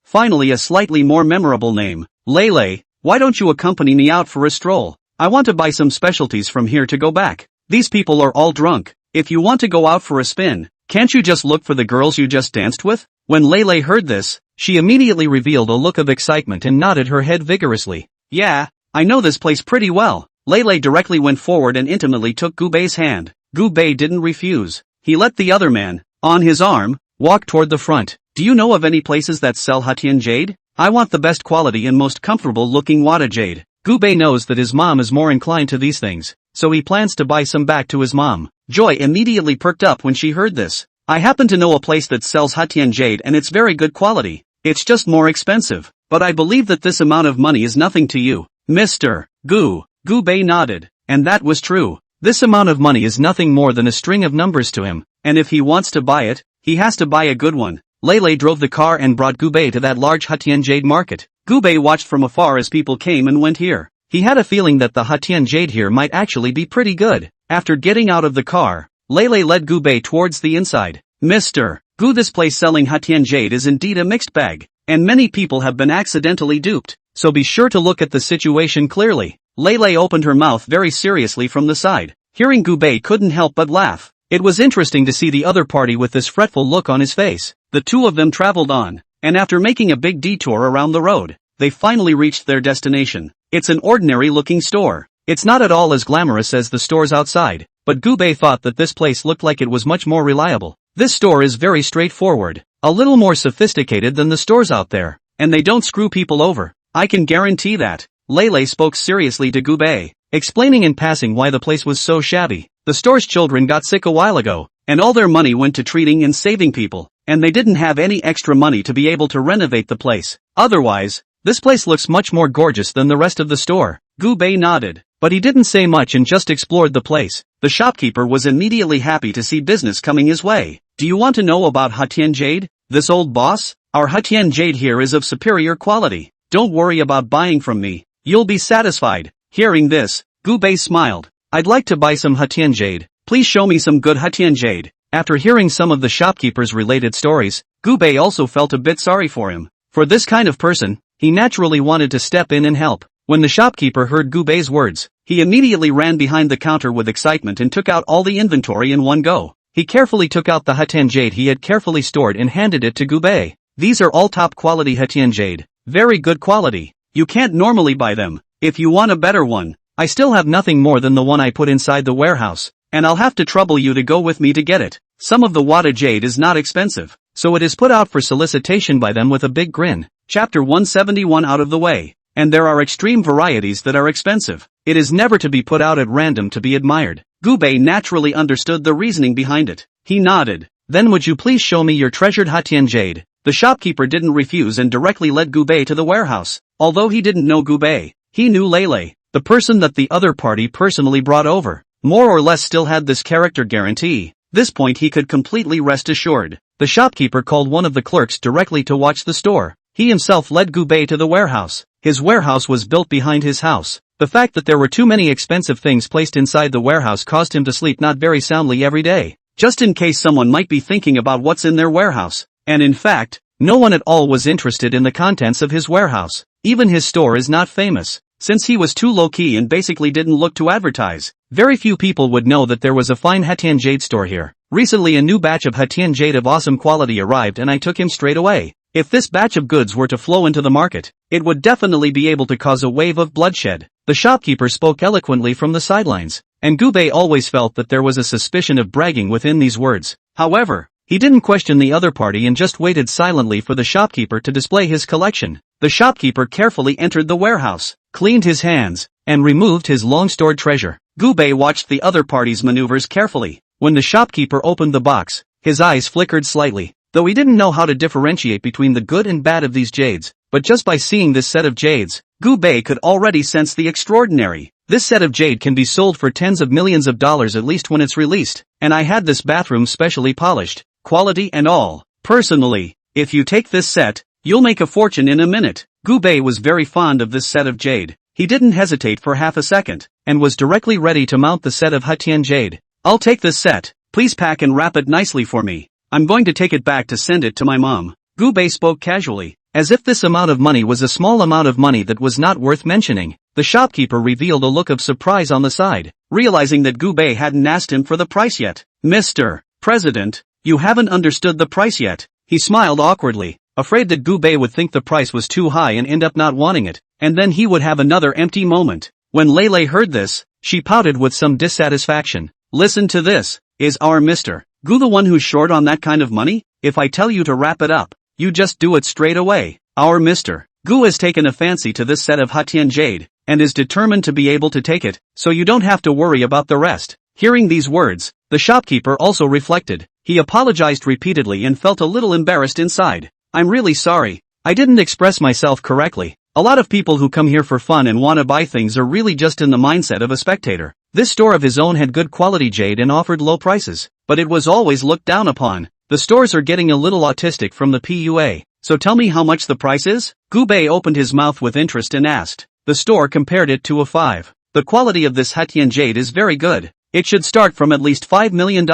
Finally a slightly more memorable name. Lele, why don't you accompany me out for a stroll? I want to buy some specialties from here to go back. These people are all drunk. If you want to go out for a spin, can't you just look for the girls you just danced with? When Lele heard this, she immediately revealed a look of excitement and nodded her head vigorously. Yeah, I know this place pretty well. Lele directly went forward and intimately took Gubei's hand. Gubei didn't refuse. He let the other man, on his arm, walk toward the front. Do you know of any places that sell Hatian jade? I want the best quality and most comfortable looking Wada jade. Gubei knows that his mom is more inclined to these things, so he plans to buy some back to his mom. Joy immediately perked up when she heard this. I happen to know a place that sells Hatian jade and it's very good quality. It's just more expensive. But I believe that this amount of money is nothing to you, Mr. Gu. Gu Bei nodded. And that was true. This amount of money is nothing more than a string of numbers to him. And if he wants to buy it, he has to buy a good one. Lei drove the car and brought Gu Bei to that large Hatian jade market. Gu Bei watched from afar as people came and went here. He had a feeling that the Hatian jade here might actually be pretty good. After getting out of the car, Lei led Gu Bei towards the inside. Mr. Gu, this place selling Hatian jade is indeed a mixed bag, and many people have been accidentally duped, so be sure to look at the situation clearly. Lei opened her mouth very seriously from the side. Hearing Gu Bei couldn't help but laugh. It was interesting to see the other party with this fretful look on his face. The two of them traveled on, and after making a big detour around the road, they finally reached their destination. It's an ordinary-looking store. It's not at all as glamorous as the stores outside, but Gu Bei thought that this place looked like it was much more reliable. This store is very straightforward, a little more sophisticated than the stores out there, and they don't screw people over. I can guarantee that. Lei spoke seriously to Gu Bei, explaining in passing why the place was so shabby. The store's children got sick a while ago, and all their money went to treating and saving people, and they didn't have any extra money to be able to renovate the place. Otherwise, this place looks much more gorgeous than the rest of the store. Gu Bei nodded, but he didn't say much and just explored the place. The shopkeeper was immediately happy to see business coming his way. Do you want to know about Hatian jade, this old boss? Our Hatian jade here is of superior quality. Don't worry about buying from me. You'll be satisfied. Hearing this, Gu Bei smiled. I'd like to buy some Hatian jade. Please show me some good Hatian jade. After hearing some of the shopkeeper's related stories, Gu Bei also felt a bit sorry for him. For this kind of person, he naturally wanted to step in and help. When the shopkeeper heard Gu Bei's words, he immediately ran behind the counter with excitement and took out all the inventory in one go. He carefully took out the Hatian jade he had carefully stored and handed it to Gu Bei. These are all top quality Hatian jade. Very good quality. You can't normally buy them. If you want a better one, I still have nothing more than the one I put inside the warehouse, and I'll have to trouble you to go with me to get it. Some of the Wada jade is not expensive, so it is put out for solicitation by them with a big grin. Chapter 171 out of the way. And there are extreme varieties that are expensive. It is never to be put out at random to be admired. Gu Bei naturally understood the reasoning behind it. He nodded. Then would you please show me your treasured Hatian jade? The shopkeeper didn't refuse and directly led Gu Bei to the warehouse. Although he didn't know Gu Bei, he knew Lei, the person that the other party personally brought over. More or less still had this character guarantee. This point he could completely rest assured. The shopkeeper called one of the clerks directly to watch the store. He himself led Gu Bei to the warehouse. His warehouse was built behind his house. The fact that there were too many expensive things placed inside the warehouse caused him to sleep not very soundly every day, just in case someone might be thinking about what's in their warehouse. And in fact, no one at all was interested in the contents of his warehouse. Even his store is not famous, since he was too low-key and basically didn't look to advertise. Very few people would know that there was a fine Hatian jade store here. Recently a new batch of Hatian jade of awesome quality arrived and I took him straight away. If this batch of goods were to flow into the market, it would definitely be able to cause a wave of bloodshed. The shopkeeper spoke eloquently from the sidelines, and Gu Bei always felt that there was a suspicion of bragging within these words. However, he didn't question the other party and just waited silently for the shopkeeper to display his collection. The shopkeeper carefully entered the warehouse, cleaned his hands, and removed his long-stored treasure. Gu Bei watched the other party's maneuvers carefully. When the shopkeeper opened the box, his eyes flickered slightly. Though he didn't know how to differentiate between the good and bad of these jades, but just by seeing this set of jades, Gu Bei could already sense the extraordinary. This set of jade can be sold for tens of millions of dollars at least when it's released, and I had this bathroom specially polished, quality and all. Personally, if you take this set, you'll make a fortune in a minute. Gu Bei was very fond of this set of jade. He didn't hesitate for half a second, and was directly ready to mount the set of Hatian jade. I'll take this set. Please pack and wrap it nicely for me. I'm going to take it back to send it to my mom. Gu Bei spoke casually, as if this amount of money was a small amount of money that was not worth mentioning. The shopkeeper revealed a look of surprise on the side, realizing that Gu Bei hadn't asked him for the price yet. Mr. President, you haven't understood the price yet. He smiled awkwardly, afraid that Gu Bei would think the price was too high and end up not wanting it, and then he would have another empty moment. When Lei heard this, she pouted with some dissatisfaction. Listen to this, is our Mr. Gu the one who's short on that kind of money? If I tell you to wrap it up, you just do it straight away. Our Mr. Gu has taken a fancy to this set of Hatian jade, and is determined to be able to take it, so you don't have to worry about the rest. Hearing these words, the shopkeeper also reflected. He apologized repeatedly and felt a little embarrassed inside. I'm really sorry. I didn't express myself correctly. A lot of people who come here for fun and want to buy things are really just in the mindset of a spectator. This store of his own had good quality jade and offered low prices, but it was always looked down upon. The stores are getting a little autistic from the PUA. So tell me how much the price is? Gubei opened his mouth with interest and asked. The store compared it to a 5. The quality of this Hatian jade is very good. It should start from at least $5 million.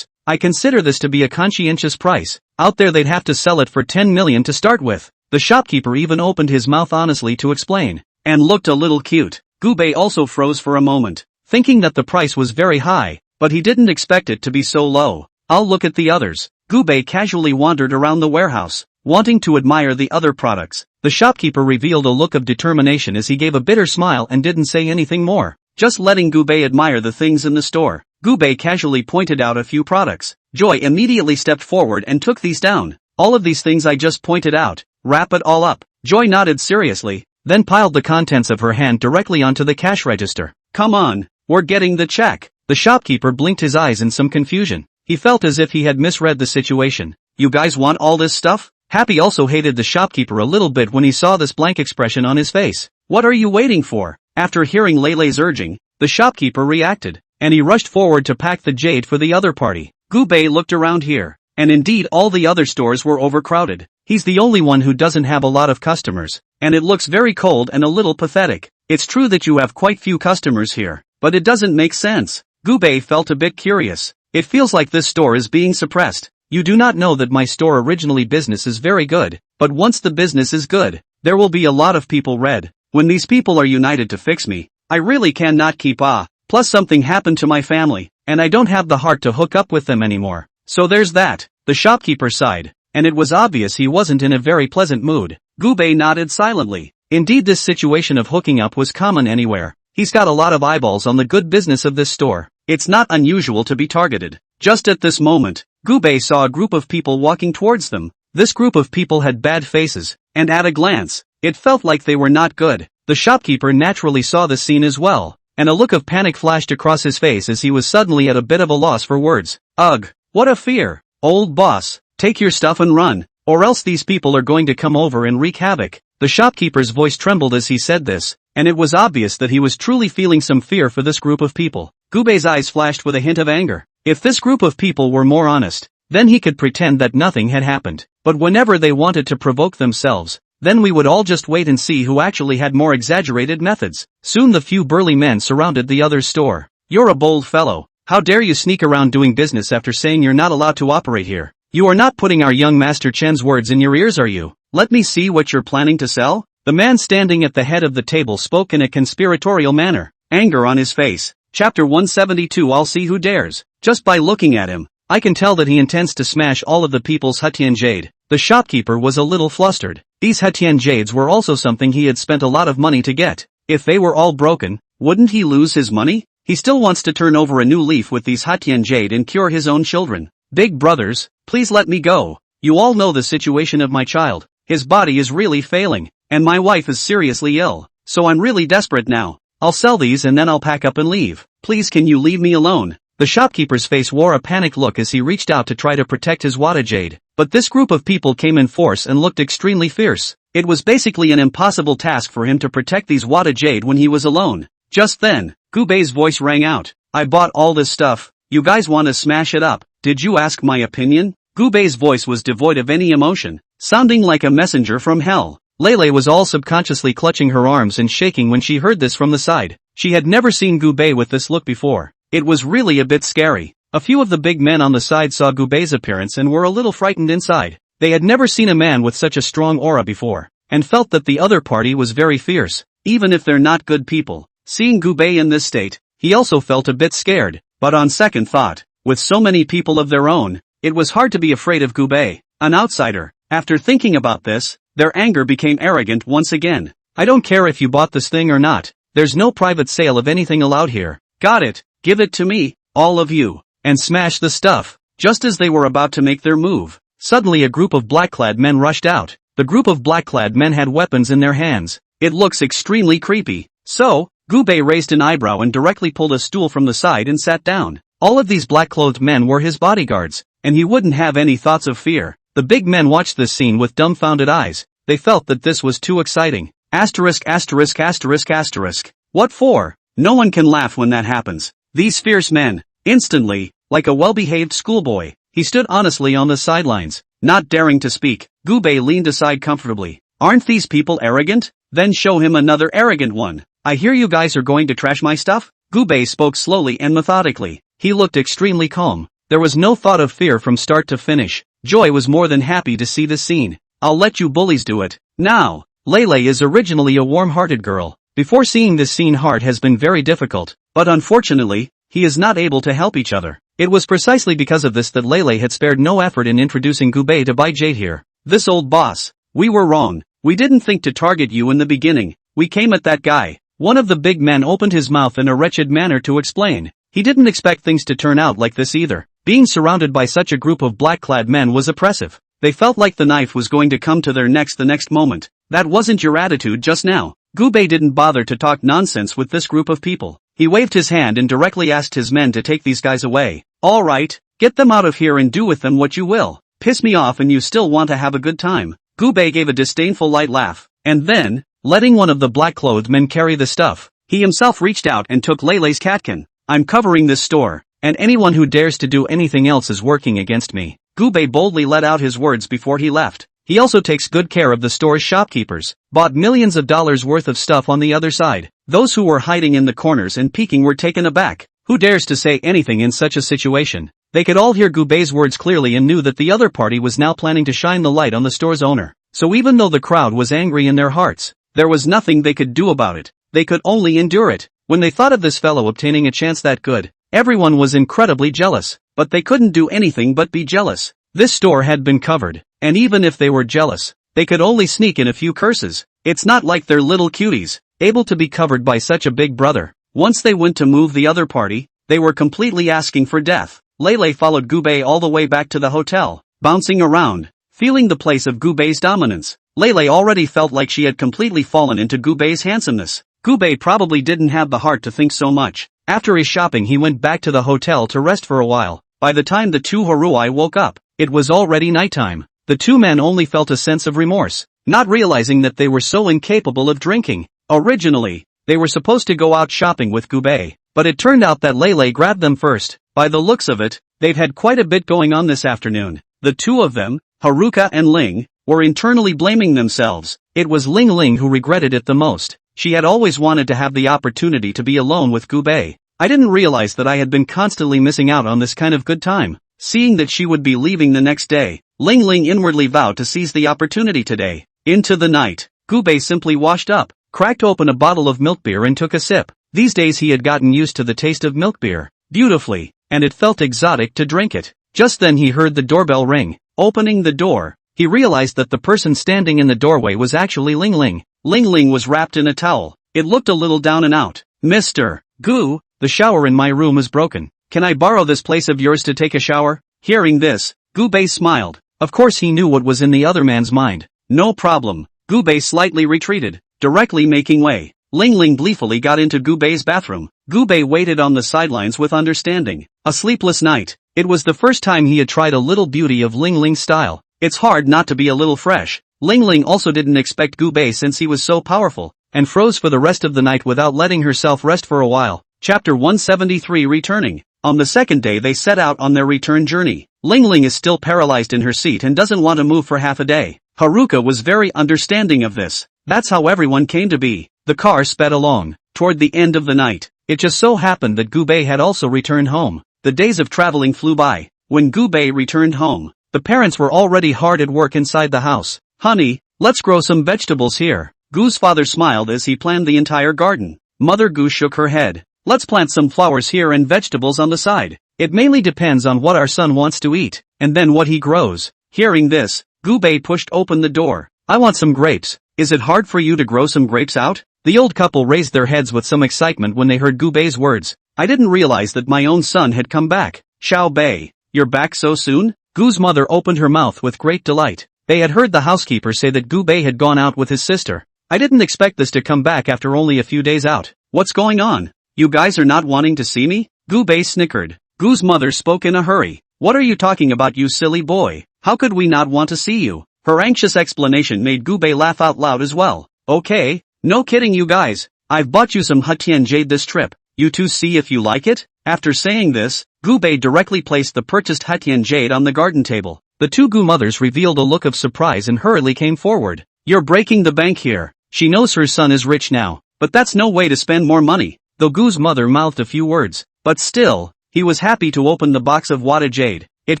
I consider this to be a conscientious price. Out there they'd have to sell it for $10 million to start with. The shopkeeper even opened his mouth honestly to explain. And looked a little cute. Gubei also froze for a moment, thinking that the price was very high, but he didn't expect it to be so low. I'll look at the others. Gubei casually wandered around the warehouse, wanting to admire the other products. The shopkeeper revealed a look of determination as he gave a bitter smile and didn't say anything more, just letting Gubei admire the things in the store. Gubei casually pointed out a few products. Joy immediately stepped forward and took these down. All of these things I just pointed out. Wrap it all up. Joy nodded seriously, then piled the contents of her hand directly onto the cash register. Come on, we're getting the check. The shopkeeper blinked his eyes in some confusion. He felt as if he had misread the situation. You guys want all this stuff? Happy also hated the shopkeeper a little bit when he saw this blank expression on his face. What are you waiting for? After hearing Leilei's urging, the shopkeeper reacted, and he rushed forward to pack the jade for the other party. Gubei looked around here, and indeed all the other stores were overcrowded. He's the only one who doesn't have a lot of customers, and it looks very cold and a little pathetic. It's true that you have quite few customers here, but it doesn't make sense. Gubei felt a bit curious. It feels like this store is being suppressed. You do not know that my store originally business is very good, but once the business is good, there will be a lot of people red. When these people are united to fix me, I really cannot keep plus something happened to my family, and I don't have the heart to hook up with them anymore. So there's that. The shopkeeper sighed, and it was obvious he wasn't in a very pleasant mood. Gubei nodded silently. Indeed, this situation of hooking up was common anywhere. He's got a lot of eyeballs on the good business of this store. It's not unusual to be targeted. Just at this moment, Gubei saw a group of people walking towards them. This group of people had bad faces, and at a glance, it felt like they were not good. The shopkeeper naturally saw the scene as well, and a look of panic flashed across his face as he was suddenly at a bit of a loss for words. Ugh, what a fear. Old boss, take your stuff and run, or else these people are going to come over and wreak havoc. The shopkeeper's voice trembled as he said this, and it was obvious that he was truly feeling some fear for this group of people. Gubei's eyes flashed with a hint of anger. If this group of people were more honest, then he could pretend that nothing had happened. But whenever they wanted to provoke themselves, then we would all just wait and see who actually had more exaggerated methods. Soon the few burly men surrounded the other's store. You're a bold fellow. How dare you sneak around doing business after saying you're not allowed to operate here? You are not putting our young Master Chen's words in your ears, are you? Let me see what you're planning to sell? The man standing at the head of the table spoke in a conspiratorial manner, anger on his face. Chapter 172. I'll see who dares. Just by looking at him, I can tell that he intends to smash all of the people's Hatian jade. The shopkeeper was a little flustered. These Hatian jades were also something he had spent a lot of money to get. If they were all broken, wouldn't he lose his money? He still wants to turn over a new leaf with these Hatian jade and cure his own children. Big brothers, please let me go. You all know the situation of my child. His body is really failing, and my wife is seriously ill, so I'm really desperate now. I'll sell these and then I'll pack up and leave. Please, can you leave me alone? The shopkeeper's face wore a panicked look as he reached out to try to protect his Wada jade, but this group of people came in force and looked extremely fierce. It was basically an impossible task for him to protect these Wada jade when he was alone. Just then, Gubei's voice rang out. I bought all this stuff. You guys want to smash it up? Did you ask my opinion? Gubei's voice was devoid of any emotion, sounding like a messenger from hell. Leilei was all subconsciously clutching her arms and shaking when she heard this from the side. She had never seen Gubei with this look before. It was really a bit scary. A few of the big men on the side saw Gubei's appearance and were a little frightened inside. They had never seen a man with such a strong aura before, and felt that the other party was very fierce, even if they're not good people. Seeing Gubei in this state, he also felt a bit scared, but on second thought, with so many people of their own, it was hard to be afraid of Gubei, an outsider. After thinking about this, their anger became arrogant once again. I don't care if you bought this thing or not. There's no private sale of anything allowed here. Got it? Give it to me, all of you, and smash the stuff. Just as they were about to make their move, suddenly a group of black-clad men rushed out. The group of black-clad men had weapons in their hands. It looks extremely creepy. So, Gubei raised an eyebrow and directly pulled a stool from the side and sat down. All of these black-clothed men were his bodyguards, and he wouldn't have any thoughts of fear. The big men watched this scene with dumbfounded eyes. They felt that this was too exciting. Asterisk asterisk asterisk asterisk. What for? No one can laugh when that happens. These fierce men. Instantly, like a well-behaved schoolboy, he stood honestly on the sidelines, not daring to speak. Gubei leaned aside comfortably. Aren't these people arrogant? Then show him another arrogant one. I hear you guys are going to trash my stuff? Gubei spoke slowly and methodically. He looked extremely calm. There was no thought of fear from start to finish. Joy was more than happy to see this scene. I'll let you bullies do it. Now, Lele is originally a warm-hearted girl. Before seeing this scene, Heart has been very difficult, but unfortunately, he is not able to help each other. It was precisely because of this that Lele had spared no effort in introducing Gubei to Bai Jade here. This old boss. We were wrong. We didn't think to target you in the beginning. We came at that guy. One of the big men opened his mouth in a wretched manner to explain. He didn't expect things to turn out like this either. Being surrounded by such a group of black-clad men was oppressive. They felt like the knife was going to come to their necks the next moment. That wasn't your attitude just now. Gubei didn't bother to talk nonsense with this group of people. He waved his hand and directly asked his men to take these guys away. All right, get them out of here and do with them what you will. Piss me off and you still want to have a good time. Gubei gave a disdainful light laugh, and then, letting one of the black-clothed men carry the stuff, he himself reached out and took Lele's catkin. I'm covering this store, and anyone who dares to do anything else is working against me. Gubei boldly let out his words before he left. He also takes good care of the store's shopkeepers, bought millions of dollars worth of stuff on the other side. Those who were hiding in the corners and peeking were taken aback. Who dares to say anything in such a situation? They could all hear Gubei's words clearly and knew that the other party was now planning to shine the light on the store's owner. So even though the crowd was angry in their hearts, there was nothing they could do about it. They could only endure it. When they thought of this fellow obtaining a chance that good, everyone was incredibly jealous, but they couldn't do anything but be jealous. This store had been covered, and even if they were jealous, they could only sneak in a few curses. It's not like they're little cuties, able to be covered by such a big brother. Once they went to move the other party, they were completely asking for death. Lele followed Gubei all the way back to the hotel, bouncing around, feeling the place of Gubei's dominance. Lele already felt like she had completely fallen into Gubei's handsomeness. Gubei probably didn't have the heart to think so much. After his shopping he went back to the hotel to rest for a while. By the time the two Haruai woke up, it was already nighttime. The two men only felt a sense of remorse, not realizing that they were so incapable of drinking. Originally, they were supposed to go out shopping with Gubei, but it turned out that Lele grabbed them first. By the looks of it, they've had quite a bit going on this afternoon. The two of them, Haruka and Ling, were internally blaming themselves. It was Ling who regretted it the most. She had always wanted to have the opportunity to be alone with Gubei. I didn't realize that I had been constantly missing out on this kind of good time. Seeing that she would be leaving the next day, Ling inwardly vowed to seize the opportunity today. Into the night, Gubei simply washed up, cracked open a bottle of milk beer and took a sip. These days he had gotten used to the taste of milk beer, beautifully, and it felt exotic to drink it. Just then he heard the doorbell ring. Opening the door, he realized that the person standing in the doorway was actually Ling. Ling was wrapped in a towel. It looked a little down and out. Mr. Gu, the shower in my room is broken. Can I borrow this place of yours to take a shower? Hearing this, Gubei smiled. Of course he knew what was in the other man's mind. No problem. Gubei slightly retreated, directly making way. Ling gleefully got into Gubei's bathroom. Gubei waited on the sidelines with understanding. A sleepless night. It was the first time he had tried a little beauty of Ling's style. It's hard not to be a little fresh. Ling also didn't expect Gubei since he was so powerful, and froze for the rest of the night without letting herself rest for a while. Chapter 173 Returning. On the second day they set out on their return journey. Ling is still paralyzed in her seat and doesn't want to move for half a day. Haruka was very understanding of this. That's how everyone came to be. The car sped along. Toward the end of the night, it just so happened that Gubei had also returned home. The days of traveling flew by. When Gubei returned home, the parents were already hard at work inside the house. Honey, let's grow some vegetables here. Gu's father smiled as he planned the entire garden. Mother Gu shook her head. Let's plant some flowers here and vegetables on the side. It mainly depends on what our son wants to eat, and then what he grows. Hearing this, Gubei pushed open the door. I want some grapes. Is it hard for you to grow some grapes out? The old couple raised their heads with some excitement when they heard Gubei's words. I didn't realize that my own son had come back. Xiao Bei, you're back so soon? Gu's mother opened her mouth with great delight. They had heard the housekeeper say that Gubei had gone out with his sister. I didn't expect this to come back after only a few days out. What's going on? You guys are not wanting to see me? Gubei snickered. Gu's mother spoke in a hurry. What are you talking about, you silly boy? How could we not want to see you? Her anxious explanation made Gubei laugh out loud as well. Okay, no kidding you guys. I've bought you some Hatian jade this trip. You two see if you like it? After saying this, Gubei directly placed the purchased Hatian jade on the garden table. The two Gu mothers revealed a look of surprise and hurriedly came forward. You're breaking the bank here. She knows her son is rich now, but that's no way to spend more money. Though Gu's mother mouthed a few words, but still, he was happy to open the box of Wada jade. It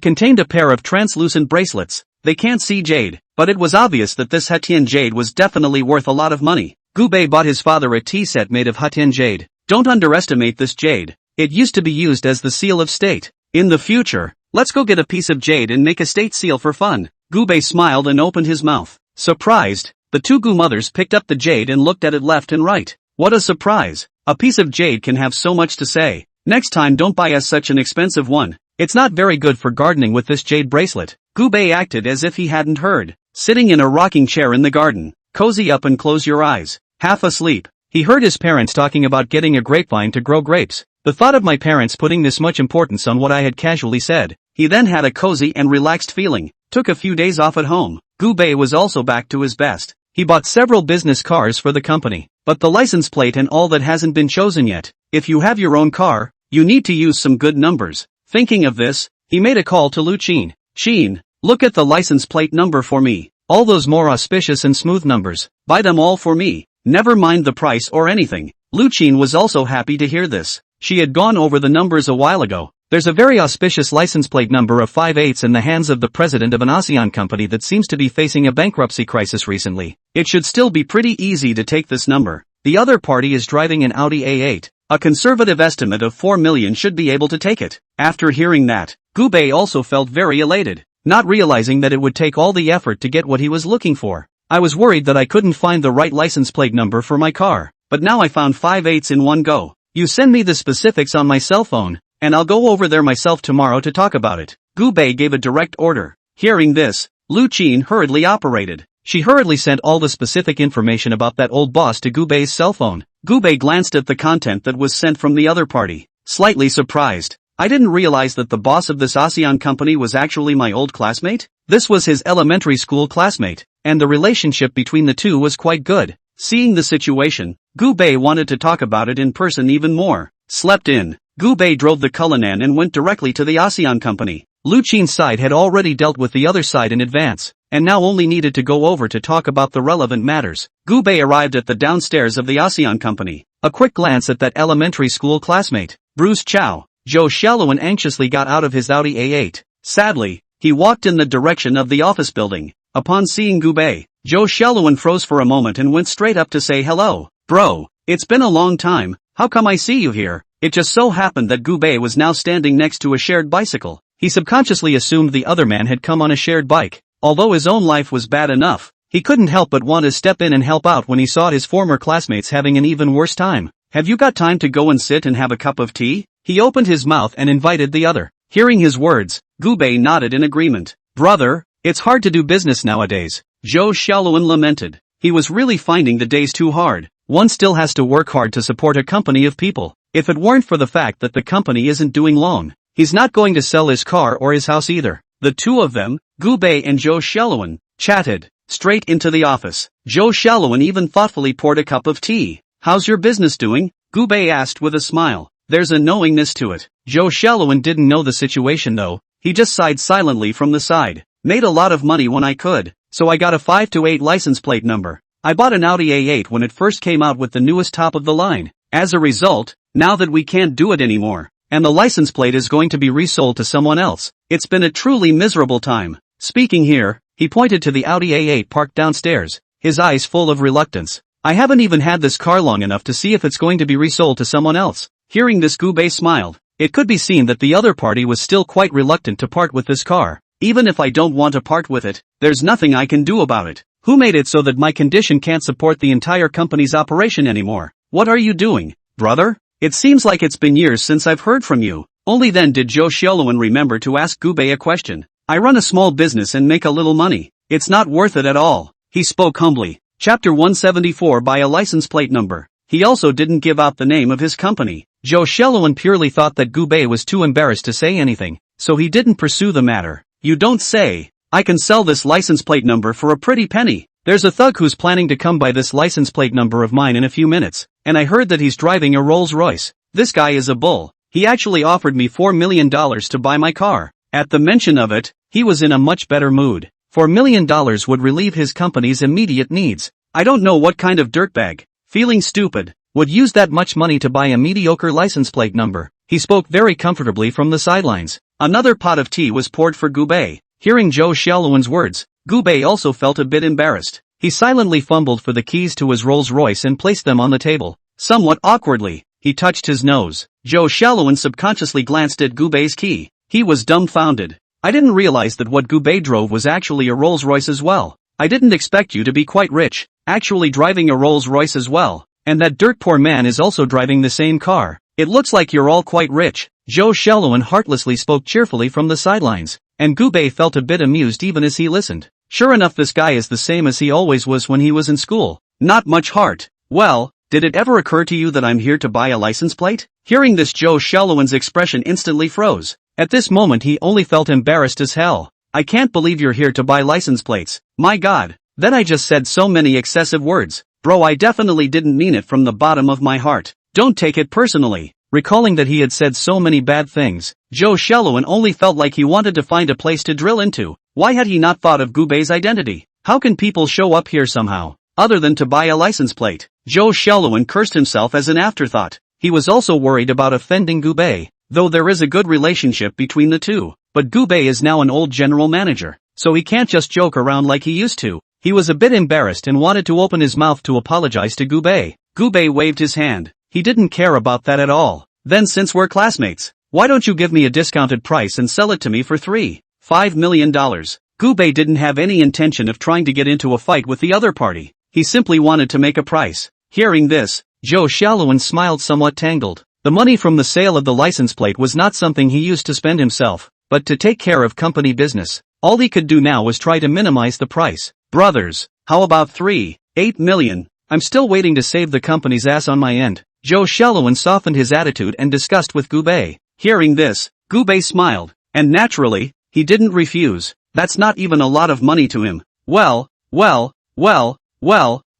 contained a pair of translucent bracelets. They can't see jade, but it was obvious that this Hatian jade was definitely worth a lot of money. Gubei bought his father a tea set made of Hatian jade. Don't underestimate this jade. It used to be used as the seal of state. In the future, let's go get a piece of jade and make a state seal for fun. Gubei smiled and opened his mouth. Surprised, the two Gu mothers picked up the jade and looked at it left and right. What a surprise. A piece of jade can have so much to say. Next time don't buy us such an expensive one. It's not very good for gardening with this jade bracelet. Gubei acted as if he hadn't heard. Sitting in a rocking chair in the garden. Cozy up and close your eyes. Half asleep. He heard his parents talking about getting a grapevine to grow grapes. The thought of my parents putting this much importance on what I had casually said. He then had a cozy and relaxed feeling. Took a few days off at home. Gubei was also back to his best. He bought several business cars for the company. But the license plate and all that hasn't been chosen yet. If you have your own car, you need to use some good numbers. Thinking of this, he made a call to Lu Qin. Qin, look at the license plate number for me. All those more auspicious and smooth numbers. Buy them all for me. Never mind the price or anything. Lu Qin was also happy to hear this. She had gone over the numbers a while ago. There's a very auspicious license plate number of 5/8 in the hands of the president of an ASEAN company that seems to be facing a bankruptcy crisis recently. It should still be pretty easy to take this number. The other party is driving an Audi A8. A conservative estimate of 4 million should be able to take it. After hearing that, Gubei also felt very elated, not realizing that it would take all the effort to get what he was looking for. I was worried that I couldn't find the right license plate number for my car, but now I found 5/8 in one go. You send me the specifics on my cell phone, and I'll go over there myself tomorrow to talk about it. Gubei gave a direct order. Hearing this, Lu Qin hurriedly operated. She hurriedly sent all the specific information about that old boss to Gubei's cell phone. Gubei glanced at the content that was sent from the other party, slightly surprised. I didn't realize that the boss of this ASEAN company was actually my old classmate. This was his elementary school classmate, and the relationship between the two was quite good. Seeing the situation, Gubei wanted to talk about it in person even more. Slept in. Gubei drove the Cullinan and went directly to the ASEAN company. Lu Qin's side had already dealt with the other side in advance, and now only needed to go over to talk about the relevant matters. Gubei arrived at the downstairs of the ASEAN company. A quick glance at that elementary school classmate, Bruce Chow. Zhou Xiaoluan anxiously got out of his Audi A8. Sadly, he walked in the direction of the office building. Upon seeing Gubei, Zhou Xiaoluan froze for a moment and went straight up to say hello. Bro, it's been a long time, how come I see you here? It just so happened that Gubei was now standing next to a shared bicycle. He subconsciously assumed the other man had come on a shared bike. Although his own life was bad enough, he couldn't help but want to step in and help out when he saw his former classmates having an even worse time. Have you got time to go and sit and have a cup of tea? He opened his mouth and invited the other. Hearing his words, Gubei nodded in agreement. Brother, it's hard to do business nowadays. Zhou Xiaoluan lamented. He was really finding the days too hard. One still has to work hard to support a company of people. If it weren't for the fact that the company isn't doing long, he's not going to sell his car or his house either. The two of them, Gubei and Zhou Xiaoluan, chatted straight into the office. Zhou Xiaoluan even thoughtfully poured a cup of tea. How's your business doing? Gubei asked with a smile. There's a knowingness to it. Zhou Xiaoluan didn't know the situation though. He just sighed silently from the side. Made a lot of money when I could, so I got a 5/8 license plate number. I bought an Audi A8 when it first came out with the newest top of the line. As a result, now that we can't do it anymore, and the license plate is going to be resold to someone else, it's been a truly miserable time. Speaking here, he pointed to the Audi A8 parked downstairs, his eyes full of reluctance. I haven't even had this car long enough to see if it's going to be resold to someone else. Hearing this, Gubei smiled. It could be seen that the other party was still quite reluctant to part with this car. Even if I don't want to part with it, there's nothing I can do about it. Who made it so that my condition can't support the entire company's operation anymore? What are you doing, brother? It seems like it's been years since I've heard from you. Only then did Zhou Xiaoluan remember to ask Gubei a question. I run a small business and make a little money. It's not worth it at all. He spoke humbly. Chapter 174 by a license plate number. He also didn't give out the name of his company. Zhou Shelluan purely thought that Gu Bei was too embarrassed to say anything, so he didn't pursue the matter. You don't say. I can sell this license plate number for a pretty penny. There's a thug who's planning to come by this license plate number of mine in a few minutes, and I heard that he's driving a Rolls Royce. This guy is a bull. He actually offered me $4 million to buy my car. At the mention of it, he was in a much better mood. $4 million would relieve his company's immediate needs. I don't know what kind of dirtbag, feeling stupid, would use that much money to buy a mediocre license plate number. He spoke very comfortably from the sidelines. Another pot of tea was poured for Gu Bei. Hearing Zhou Shelluan's words, Gu Bei also felt a bit embarrassed. He silently fumbled for the keys to his Rolls Royce and placed them on the table. Somewhat awkwardly, he touched his nose. Zhou Shelluan subconsciously glanced at Gu Bei's key. He was dumbfounded. I didn't realize that what Gu Bei drove was actually a Rolls Royce as well. I didn't expect you to be quite rich, actually driving a Rolls Royce as well. And that dirt poor man is also driving the same car. It looks like you're all quite rich. Zhou Shelluan heartlessly spoke cheerfully from the sidelines, and Gu Bei felt a bit amused even as he listened. Sure enough, this guy is the same as he always was when he was in school. Not much heart. Well, did it ever occur to you that I'm here to buy a license plate? Hearing this, Zhou Shelluan's expression instantly froze. At this moment he only felt embarrassed as hell. I can't believe you're here to buy license plates. My god. Then I just said so many excessive words. Bro, I definitely didn't mean it from the bottom of my heart. Don't take it personally. Recalling that he had said so many bad things, Zhou Shelluan only felt like he wanted to find a place to drill into. Why had he not thought of Gu Bei's identity? How can people show up here somehow, other than to buy a license plate? Zhou Shelluan cursed himself as an afterthought. He was also worried about offending Gu Bei, though there is a good relationship between the two. But Gu Bei is now an old general manager, so he can't just joke around like he used to. He was a bit embarrassed and wanted to open his mouth to apologize to Gu Bei. Gu Bei waved his hand. He didn't care about that at all. Then since we're classmates, why don't you give me a discounted price and sell it to me for $3.5 million? Gu Bei didn't have any intention of trying to get into a fight with the other party. He simply wanted to make a price. Hearing this, Zhou Shelluan smiled somewhat tangled. The money from the sale of the license plate was not something he used to spend himself, but to take care of company business. All he could do now was try to minimize the price. Brothers, how about $3.8 million? I'm still waiting to save the company's ass on my end. Zhou Shelluan softened his attitude and discussed with Gu Bei. Hearing this, Gu Bei smiled, and naturally, he didn't refuse. That's not even a lot of money to him. Well,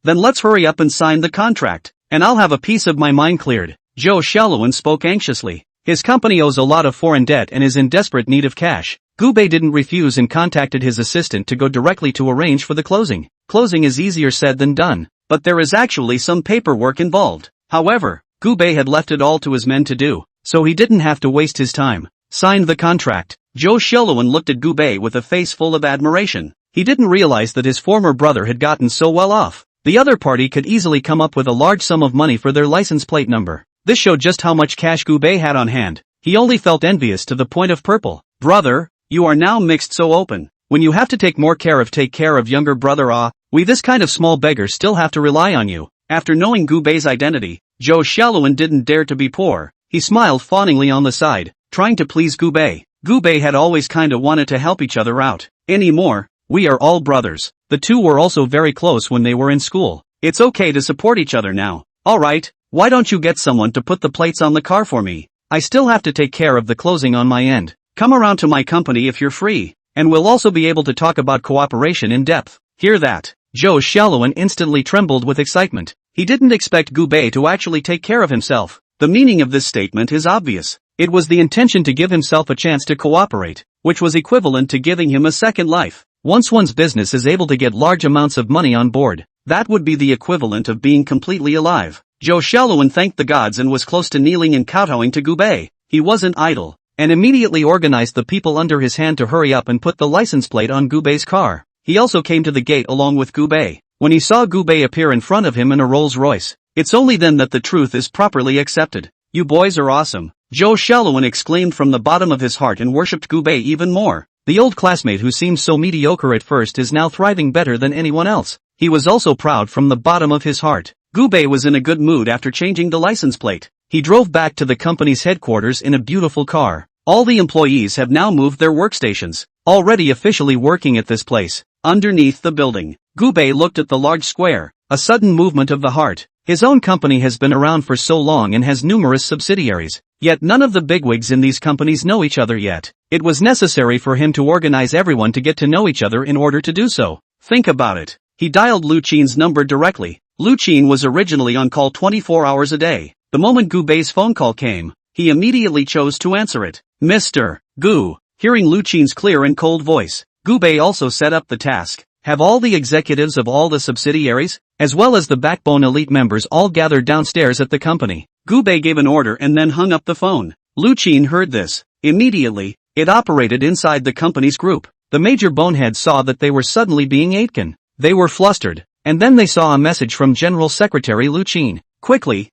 then let's hurry up and sign the contract, and I'll have a piece of my mind cleared. Zhou Shelluan spoke anxiously. His company owes a lot of foreign debt and is in desperate need of cash. Gu Bei didn't refuse and contacted his assistant to go directly to arrange for the closing. Closing is easier said than done, but there is actually some paperwork involved. However, Gu Bei had left it all to his men to do, so he didn't have to waste his time. Signed the contract. Zhou Shelluan looked at Gu Bei with a face full of admiration. He didn't realize that his former brother had gotten so well off. The other party could easily come up with a large sum of money for their license plate number. This showed just how much cash Gu Bei had on hand. He only felt envious to the point of purple. Brother, you are now mixed so open. When you have to take care of younger brother, we this kind of small beggar still have to rely on you. After knowing Gu Bei's identity, Zhou Shelluan didn't dare to be poor. He smiled fawningly on the side, trying to please Gu Bei. Gu Bei had always kinda wanted to help each other out. Anymore, we are all brothers. The two were also very close when they were in school. It's okay to support each other now. Alright, why don't you get someone to put the plates on the car for me? I still have to take care of the closing on my end. Come around to my company if you're free, and we'll also be able to talk about cooperation in depth. Hear that? Zhou Shelluan instantly trembled with excitement. He didn't expect Gu Bei to actually take care of himself. The meaning of this statement is obvious. It was the intention to give himself a chance to cooperate, which was equivalent to giving him a second life. Once one's business is able to get large amounts of money on board, that would be the equivalent of being completely alive. Zhou Shelluan thanked the gods and was close to kneeling and kowtowing to Gu Bei. He wasn't idle, and immediately organized the people under his hand to hurry up and put the license plate on Gu Bei's car. He also came to the gate along with Gu Bei. When he saw Gu Bei appear in front of him in a Rolls Royce, it's only then that the truth is properly accepted. You boys are awesome. Zhou Shelluan exclaimed from the bottom of his heart and worshipped Gu Bei even more. The old classmate who seemed so mediocre at first is now thriving better than anyone else. He was also proud from the bottom of his heart. Gu Bei was in a good mood after changing the license plate. He drove back to the company's headquarters in a beautiful car. All the employees have now moved their workstations, already officially working at this place. Underneath the building, Gubei looked at the large square, a sudden movement of the heart. His own company has been around for so long and has numerous subsidiaries, yet none of the bigwigs in these companies know each other yet. It was necessary for him to organize everyone to get to know each other in order to do so. Think about it. He dialed Lu Qin's number directly. Lu Qin was originally on call 24 hours a day. The moment Gubei's phone call came, he immediately chose to answer it. Mr. Gu. Hearing Lu Qin's clear and cold voice, Gubei also set up the task. Have all the executives of all the subsidiaries, as well as the backbone elite members all gathered downstairs at the company. Gubei gave an order and then hung up the phone. Lu Qin heard this. Immediately, it operated inside the company's group. The major boneheads saw that they were suddenly being aitken. They were flustered, and then they saw a message from General Secretary Lu Qin. Quickly,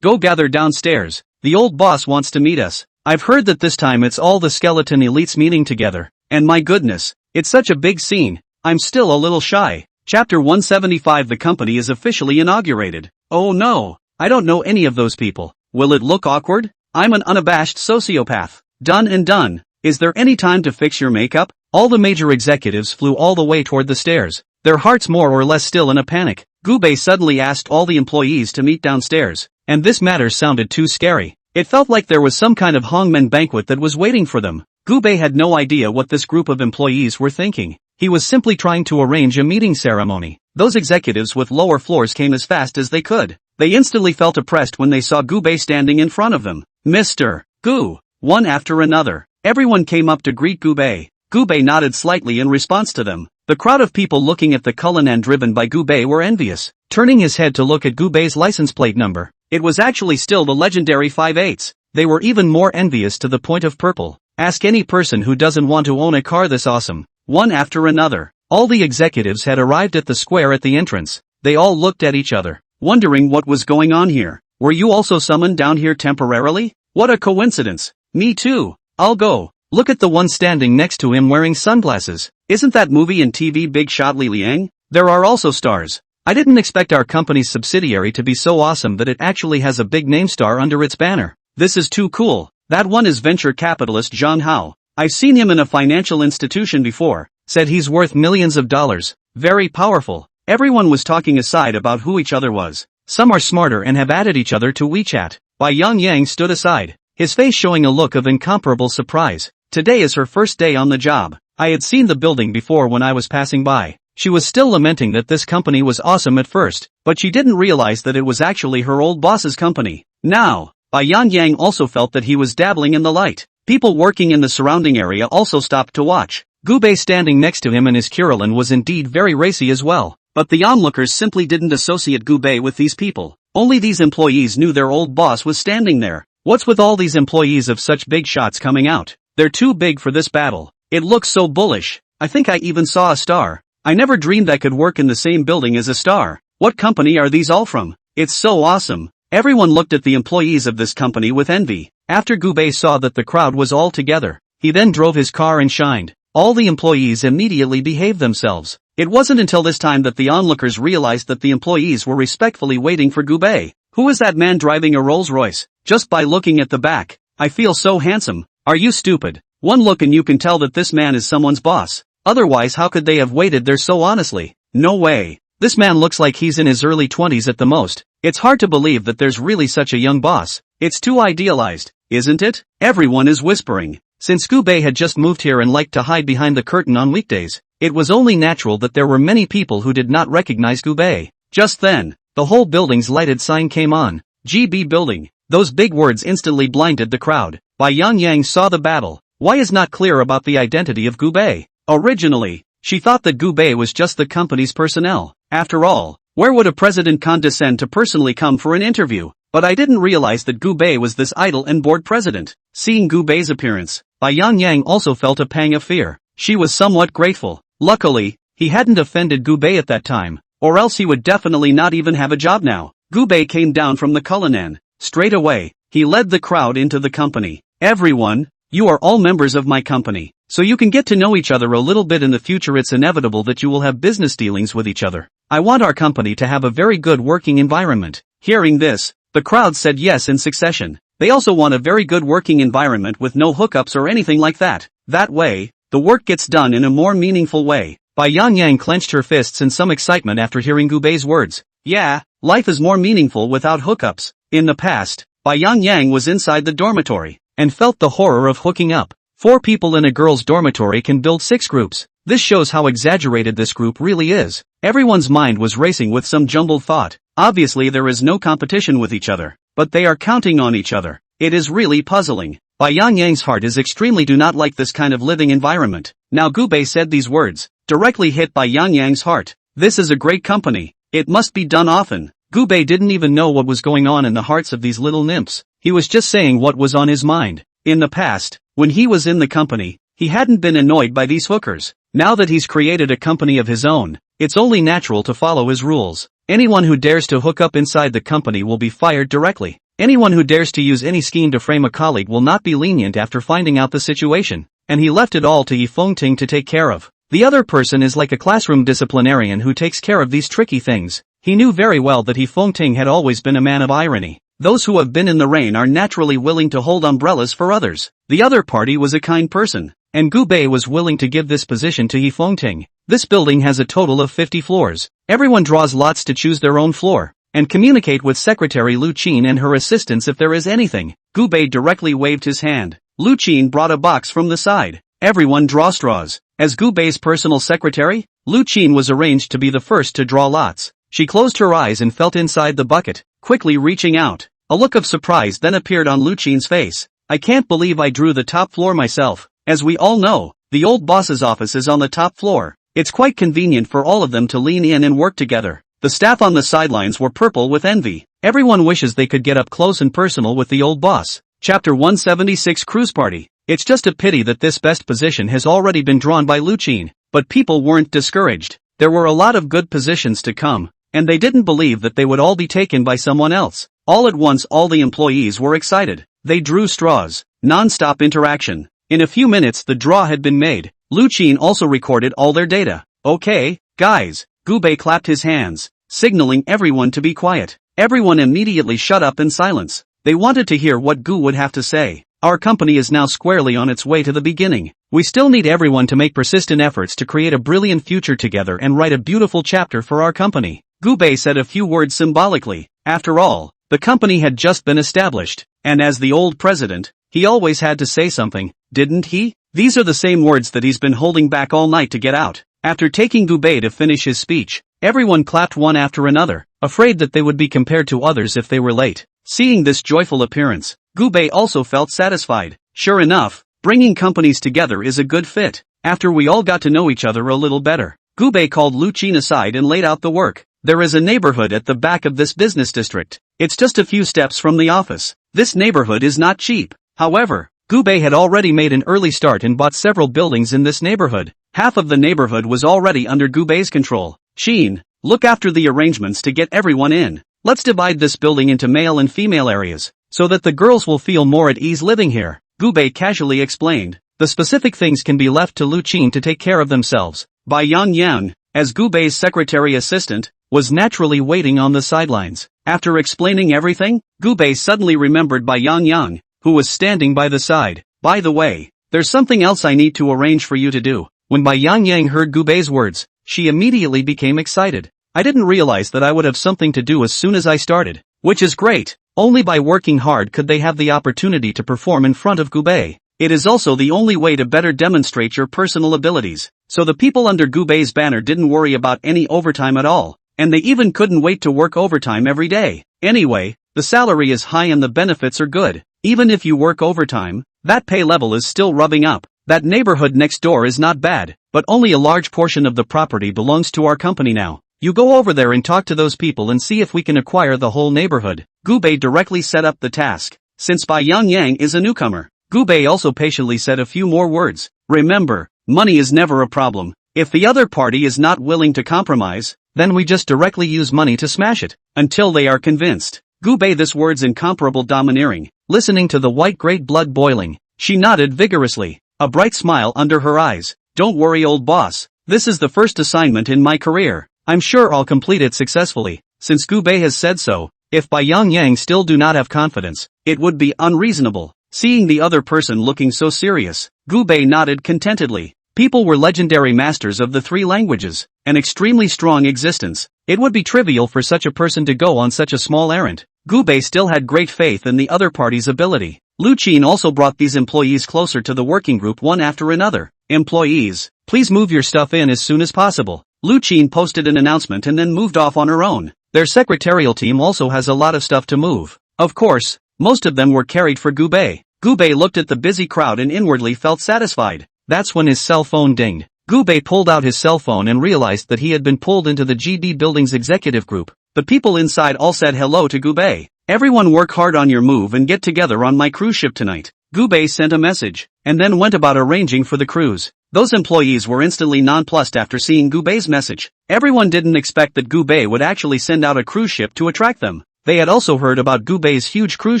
go gather downstairs. The old boss wants to meet us. I've heard that this time it's all the skeleton elites meeting together. And my goodness, it's such a big scene. I'm still a little shy. Chapter 175. The company is officially inaugurated. Oh no, I don't know any of those people. Will it look awkward? I'm an unabashed sociopath. Done and done. Is there any time to fix your makeup? All the major executives flew all the way toward the stairs, their hearts more or less still in a panic. Gubei suddenly asked all the employees to meet downstairs, and this matter sounded too scary. It felt like there was some kind of hangmen banquet that was waiting for them. Gubei had no idea what this group of employees were thinking. He was simply trying to arrange a meeting ceremony. Those executives with lower floors came as fast as they could. They instantly felt oppressed when they saw Gubei standing in front of them. Mr. Gu. One after another, everyone came up to greet Gubei. Gubei nodded slightly in response to them. The crowd of people looking at the Cullinan driven by Gubei were envious. Turning his head to look at Gubei's license plate number, it was actually still the legendary 5/8. They were even more envious to the point of purple. Ask any person who doesn't want to own a car this awesome. One after another, all the executives had arrived at the square at the entrance. They all looked at each other, wondering what was going on here. Were you also summoned down here temporarily? What a coincidence. Me too. I'll go. Look at the one standing next to him wearing sunglasses. Isn't that movie and TV big shot Li Liang? There are also stars. I didn't expect our company's subsidiary to be so awesome that it actually has a big name star under its banner. This is too cool. That one is venture capitalist Zhang Hao. I've seen him in a financial institution before. Said he's worth millions of dollars. Very powerful. Everyone was talking aside about who each other was. Some are smarter and have added each other to WeChat. Bai Yang stood aside, his face showing a look of incomparable surprise. Today is her first day on the job. I had seen the building before when I was passing by. She was still lamenting that this company was awesome at first, but she didn't realize that it was actually her old boss's company. Now, Bai Yang also felt that he was dabbling in the light. People working in the surrounding area also stopped to watch. Gubei standing next to him and his Kurelin was indeed very racy as well. But the onlookers simply didn't associate Gubei with these people. Only these employees knew their old boss was standing there. What's with all these employees of such big shots coming out? They're too big for this battle. It looks so bullish. I think I even saw a star. I never dreamed I could work in the same building as a star. What company are these all from? It's so awesome. Everyone looked at the employees of this company with envy. After Gubei saw that the crowd was all together, he then drove his car and shined. All the employees immediately behaved themselves. It wasn't until this time that the onlookers realized that the employees were respectfully waiting for Gubei. Who is that man driving a Rolls-Royce? Just by looking at the back, I feel so handsome. Are you stupid? One look and you can tell that this man is someone's boss. Otherwise how could they have waited there so honestly? No way. This man looks like he's in his early 20s at the most. It's hard to believe that there's really such a young boss. It's too idealized, isn't it? Everyone is whispering. Since Gubei had just moved here and liked to hide behind the curtain on weekdays, it was only natural that there were many people who did not recognize Gubei. Just then, the whole building's lighted sign came on. GB Building. Those big words instantly blinded the crowd. Bai Yang saw the battle. Why is not clear about the identity of Gubei? Originally, she thought that Gubei was just the company's personnel. After all, where would a president condescend to personally come for an interview? But I didn't realize that Gubei was this idle and bored president. Seeing Gubei's appearance, Bai Yang also felt a pang of fear. She was somewhat grateful. Luckily, he hadn't offended Gubei at that time, or else he would definitely not even have a job now. Gubei came down from the Cullinan. Straight away, he led the crowd into the company. Everyone, you are all members of my company, so you can get to know each other a little bit in the future. It's inevitable that you will have business dealings with each other. I want our company to have a very good working environment. Hearing this, the crowd said yes in succession. They also want a very good working environment with no hookups or anything like that. That way, the work gets done in a more meaningful way. Bai Yangyang clenched her fists in some excitement after hearing Gu Bei's words. Yeah, life is more meaningful without hookups. In the past, Bai Yangyang was inside the dormitory and felt the horror of hooking up. 4 people in a girl's dormitory can build 6 groups. This shows how exaggerated this group really is. Everyone's mind was racing with some jumbled thought. Obviously there is no competition with each other, but they are counting on each other. It is really puzzling. Bai Yangyang's heart is extremely do not like this kind of living environment. Now Gu Bei said these words, directly hit Bai Yangyang's heart. This is a great company. It must be done often. Gu Bei didn't even know what was going on in the hearts of these little nymphs. He was just saying what was on his mind. In the past, when he was in the company, he hadn't been annoyed by these hookers. Now that he's created a company of his own, it's only natural to follow his rules. Anyone who dares to hook up inside the company will be fired directly. Anyone who dares to use any scheme to frame a colleague will not be lenient after finding out the situation. And he left it all to Yi Fengting to take care of. The other person is like a classroom disciplinarian who takes care of these tricky things. He knew very well that Yi Fengting had always been a man of irony. Those who have been in the rain are naturally willing to hold umbrellas for others. The other party was a kind person, and Gu Bei was willing to give this position to Yi Fengting. This building has a total of 50 floors. Everyone draws lots to choose their own floor, and communicate with Secretary Lu Qin and her assistants if there is anything. Gu Bei directly waved his hand. Lu Qin brought a box from the side. Everyone draw straws. As Gu Bei's personal secretary, Lu Qin was arranged to be the first to draw lots. She closed her eyes and felt inside the bucket, quickly reaching out. A look of surprise then appeared on Lu Qin's face. I can't believe I drew the top floor myself. As we all know, the old boss's office is on the top floor. It's quite convenient for all of them to lean in and work together. The staff on the sidelines were purple with envy. Everyone wishes they could get up close and personal with the old boss. Chapter 176 Cruise Party. It's just a pity that this best position has already been drawn by Lu Qin, but people weren't discouraged. There were a lot of good positions to come, and they didn't believe that they would all be taken by someone else. All at once all the employees were excited. They drew straws. Non-stop interaction. In a few minutes the draw had been made. Lu Qin also recorded all their data. Okay, guys. Gu Bei clapped his hands, signaling everyone to be quiet. Everyone immediately shut up in silence. They wanted to hear what Gu would have to say. Our company is now squarely on its way to the beginning. We still need everyone to make persistent efforts to create a brilliant future together and write a beautiful chapter for our company. Gu Bei said a few words symbolically. After all, the company had just been established, and as the old president, he always had to say something, didn't he? These are the same words that he's been holding back all night to get out. After taking Gu Bei to finish his speech, everyone clapped one after another, afraid that they would be compared to others if they were late. Seeing this joyful appearance, Gu Bei also felt satisfied. Sure enough, bringing companies together is a good fit. After we all got to know each other a little better, Gu Bei called Lu Qin aside and laid out the work. There is a neighborhood at the back of this business district. It's just a few steps from the office. This neighborhood is not cheap. However, Gu Bei had already made an early start and bought several buildings in this neighborhood. Half of the neighborhood was already under Gu Bei's control. Qin, look after the arrangements to get everyone in. Let's divide this building into male and female areas, so that the girls will feel more at ease living here. Gu Bei casually explained. The specific things can be left to Lu Qin to take care of themselves. Bai Yangyang, as Gu Bei's secretary assistant, was naturally waiting on the sidelines. After explaining everything, Gu Bei suddenly remembered Bai Yangyang, who was standing by the side. By the way, there's something else I need to arrange for you to do. When Bai Yangyang heard Gu Bei's words, she immediately became excited. I didn't realize that I would have something to do as soon as I started, which is great. Only by working hard could they have the opportunity to perform in front of Gu Bei. It is also the only way to better demonstrate your personal abilities. So the people under Gu Bei's banner didn't worry about any overtime at all. And they even couldn't wait to work overtime every day. Anyway, the salary is high and the benefits are good. Even if you work overtime, that pay level is still rubbing up. That neighborhood next door is not bad, but only a large portion of the property belongs to our company now. You go over there and talk to those people and see if we can acquire the whole neighborhood. Gu Bei directly set up the task. Since Bai Yangyang is a newcomer, Gu Bei also patiently said a few more words. Remember, money is never a problem. If the other party is not willing to compromise, then we just directly use money to smash it, until they are convinced. Gu Bei this words incomparable domineering. Listening to the white great blood boiling, she nodded vigorously, a bright smile under her eyes. Don't worry old boss, this is the first assignment in my career. I'm sure I'll complete it successfully. Since Gu Bei has said so, if Bai Yangyang still do not have confidence, it would be unreasonable. Seeing the other person looking so serious, Gu Bei nodded contentedly. People were legendary masters of the 3 languages, an extremely strong existence. It would be trivial for such a person to go on such a small errand. Gubei still had great faith in the other party's ability. Lu Qin also brought these employees closer to the working group one after another. Employees, please move your stuff in as soon as possible. Lu Qin posted an announcement and then moved off on her own. Their secretarial team also has a lot of stuff to move. Of course, most of them were carried for Gubei. Gubei looked at the busy crowd and inwardly felt satisfied. That's when his cell phone dinged. Gubei pulled out his cell phone and realized that he had been pulled into the GD Building's executive group. The people inside all said hello to Gubei. Everyone work hard on your move and get together on my cruise ship tonight. Gubei sent a message, and then went about arranging for the cruise. Those employees were instantly nonplussed after seeing Gubei's message. Everyone didn't expect that Gubei would actually send out a cruise ship to attract them. They had also heard about Gubei's huge cruise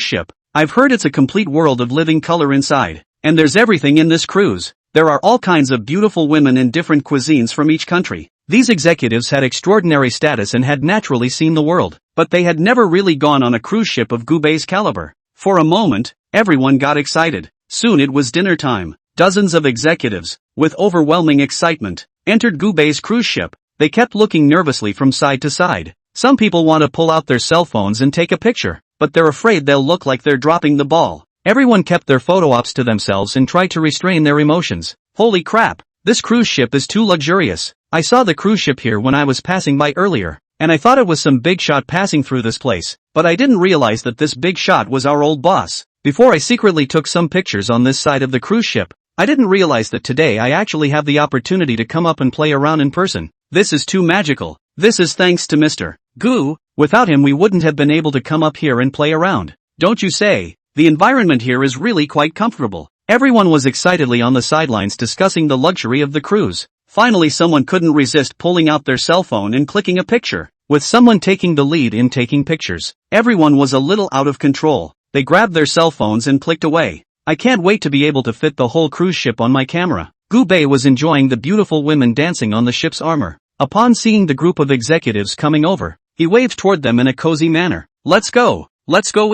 ship. I've heard it's a complete world of living color inside, and there's everything in this cruise. There are all kinds of beautiful women in different cuisines from each country. These executives had extraordinary status and had naturally seen the world, but they had never really gone on a cruise ship of Gubei's caliber. For a moment, everyone got excited. Soon it was dinner time. Dozens of executives, with overwhelming excitement, entered Gubei's cruise ship. They kept looking nervously from side to side. Some people want to pull out their cell phones and take a picture, but they're afraid they'll look like they're dropping the ball. Everyone kept their photo ops to themselves and tried to restrain their emotions. Holy crap, this cruise ship is too luxurious. I saw the cruise ship here when I was passing by earlier, and I thought it was some big shot passing through this place, but I didn't realize that this big shot was our old boss. Before I secretly took some pictures on this side of the cruise ship, I didn't realize that today I actually have the opportunity to come up and play around in person. This is too magical. This is thanks to Mr. Gu. Without him we wouldn't have been able to come up here and play around. Don't you say? The environment here is really quite comfortable. Everyone was excitedly on the sidelines discussing the luxury of the cruise. Finally someone couldn't resist pulling out their cell phone and clicking a picture. With someone taking the lead in taking pictures, everyone was a little out of control. They grabbed their cell phones and clicked away. I can't wait to be able to fit the whole cruise ship on my camera. Gubei was enjoying the beautiful women dancing on the ship's armor. Upon seeing the group of executives coming over, he waved toward them in a cozy manner. Let's go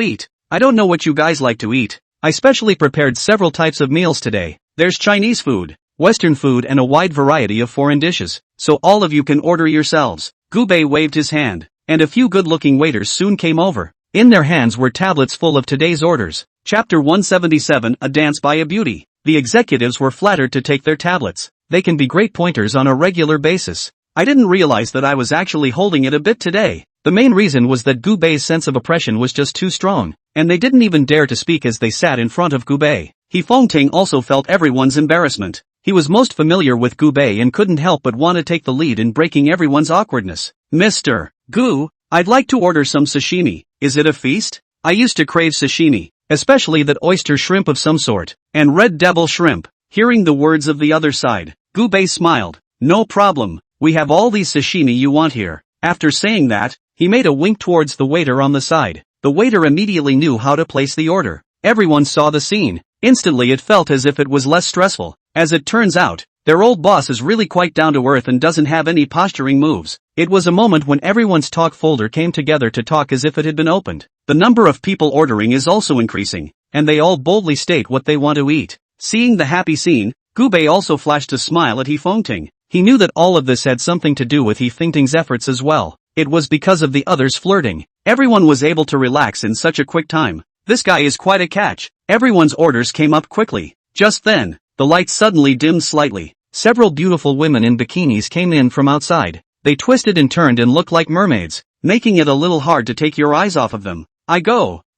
eat. I don't know what you guys like to eat. I specially prepared several types of meals today. There's Chinese food, Western food and a wide variety of foreign dishes, so all of you can order yourselves. Gubei waved his hand, and a few good-looking waiters soon came over. In their hands were tablets full of today's orders. Chapter 177, A Dance by a Beauty. The executives were flattered to take their tablets. They can be great pointers on a regular basis. I didn't realize that I was actually holding it a bit today. The main reason was that Gubei's sense of oppression was just too strong, and they didn't even dare to speak as they sat in front of Gubei. He Fengting also felt everyone's embarrassment. He was most familiar with Gubei and couldn't help but want to take the lead in breaking everyone's awkwardness. Mr. Gu, I'd like to order some sashimi. Is it a feast? I used to crave sashimi, especially that oyster shrimp of some sort, and red devil shrimp. Hearing the words of the other side, Gubei smiled. No problem, we have all these sashimi you want here. After saying that, he made a wink towards the waiter on the side. The waiter immediately knew how to place the order. Everyone saw the scene. Instantly it felt as if it was less stressful. As it turns out, their old boss is really quite down to earth and doesn't have any posturing moves. It was a moment when everyone's talk folder came together to talk as if it had been opened. The number of people ordering is also increasing, and they all boldly state what they want to eat. Seeing the happy scene, Gubei also flashed a smile at He Fengting. He knew that all of this had something to do with He Fengting's efforts as well. It was because of the others flirting. Everyone was able to relax in such a quick time. This guy is quite a catch. Everyone's orders came up quickly. Just then, the lights suddenly dimmed slightly. Several beautiful women in bikinis came in from outside. They twisted and turned and looked like mermaids, making it a little hard to take your eyes off of them.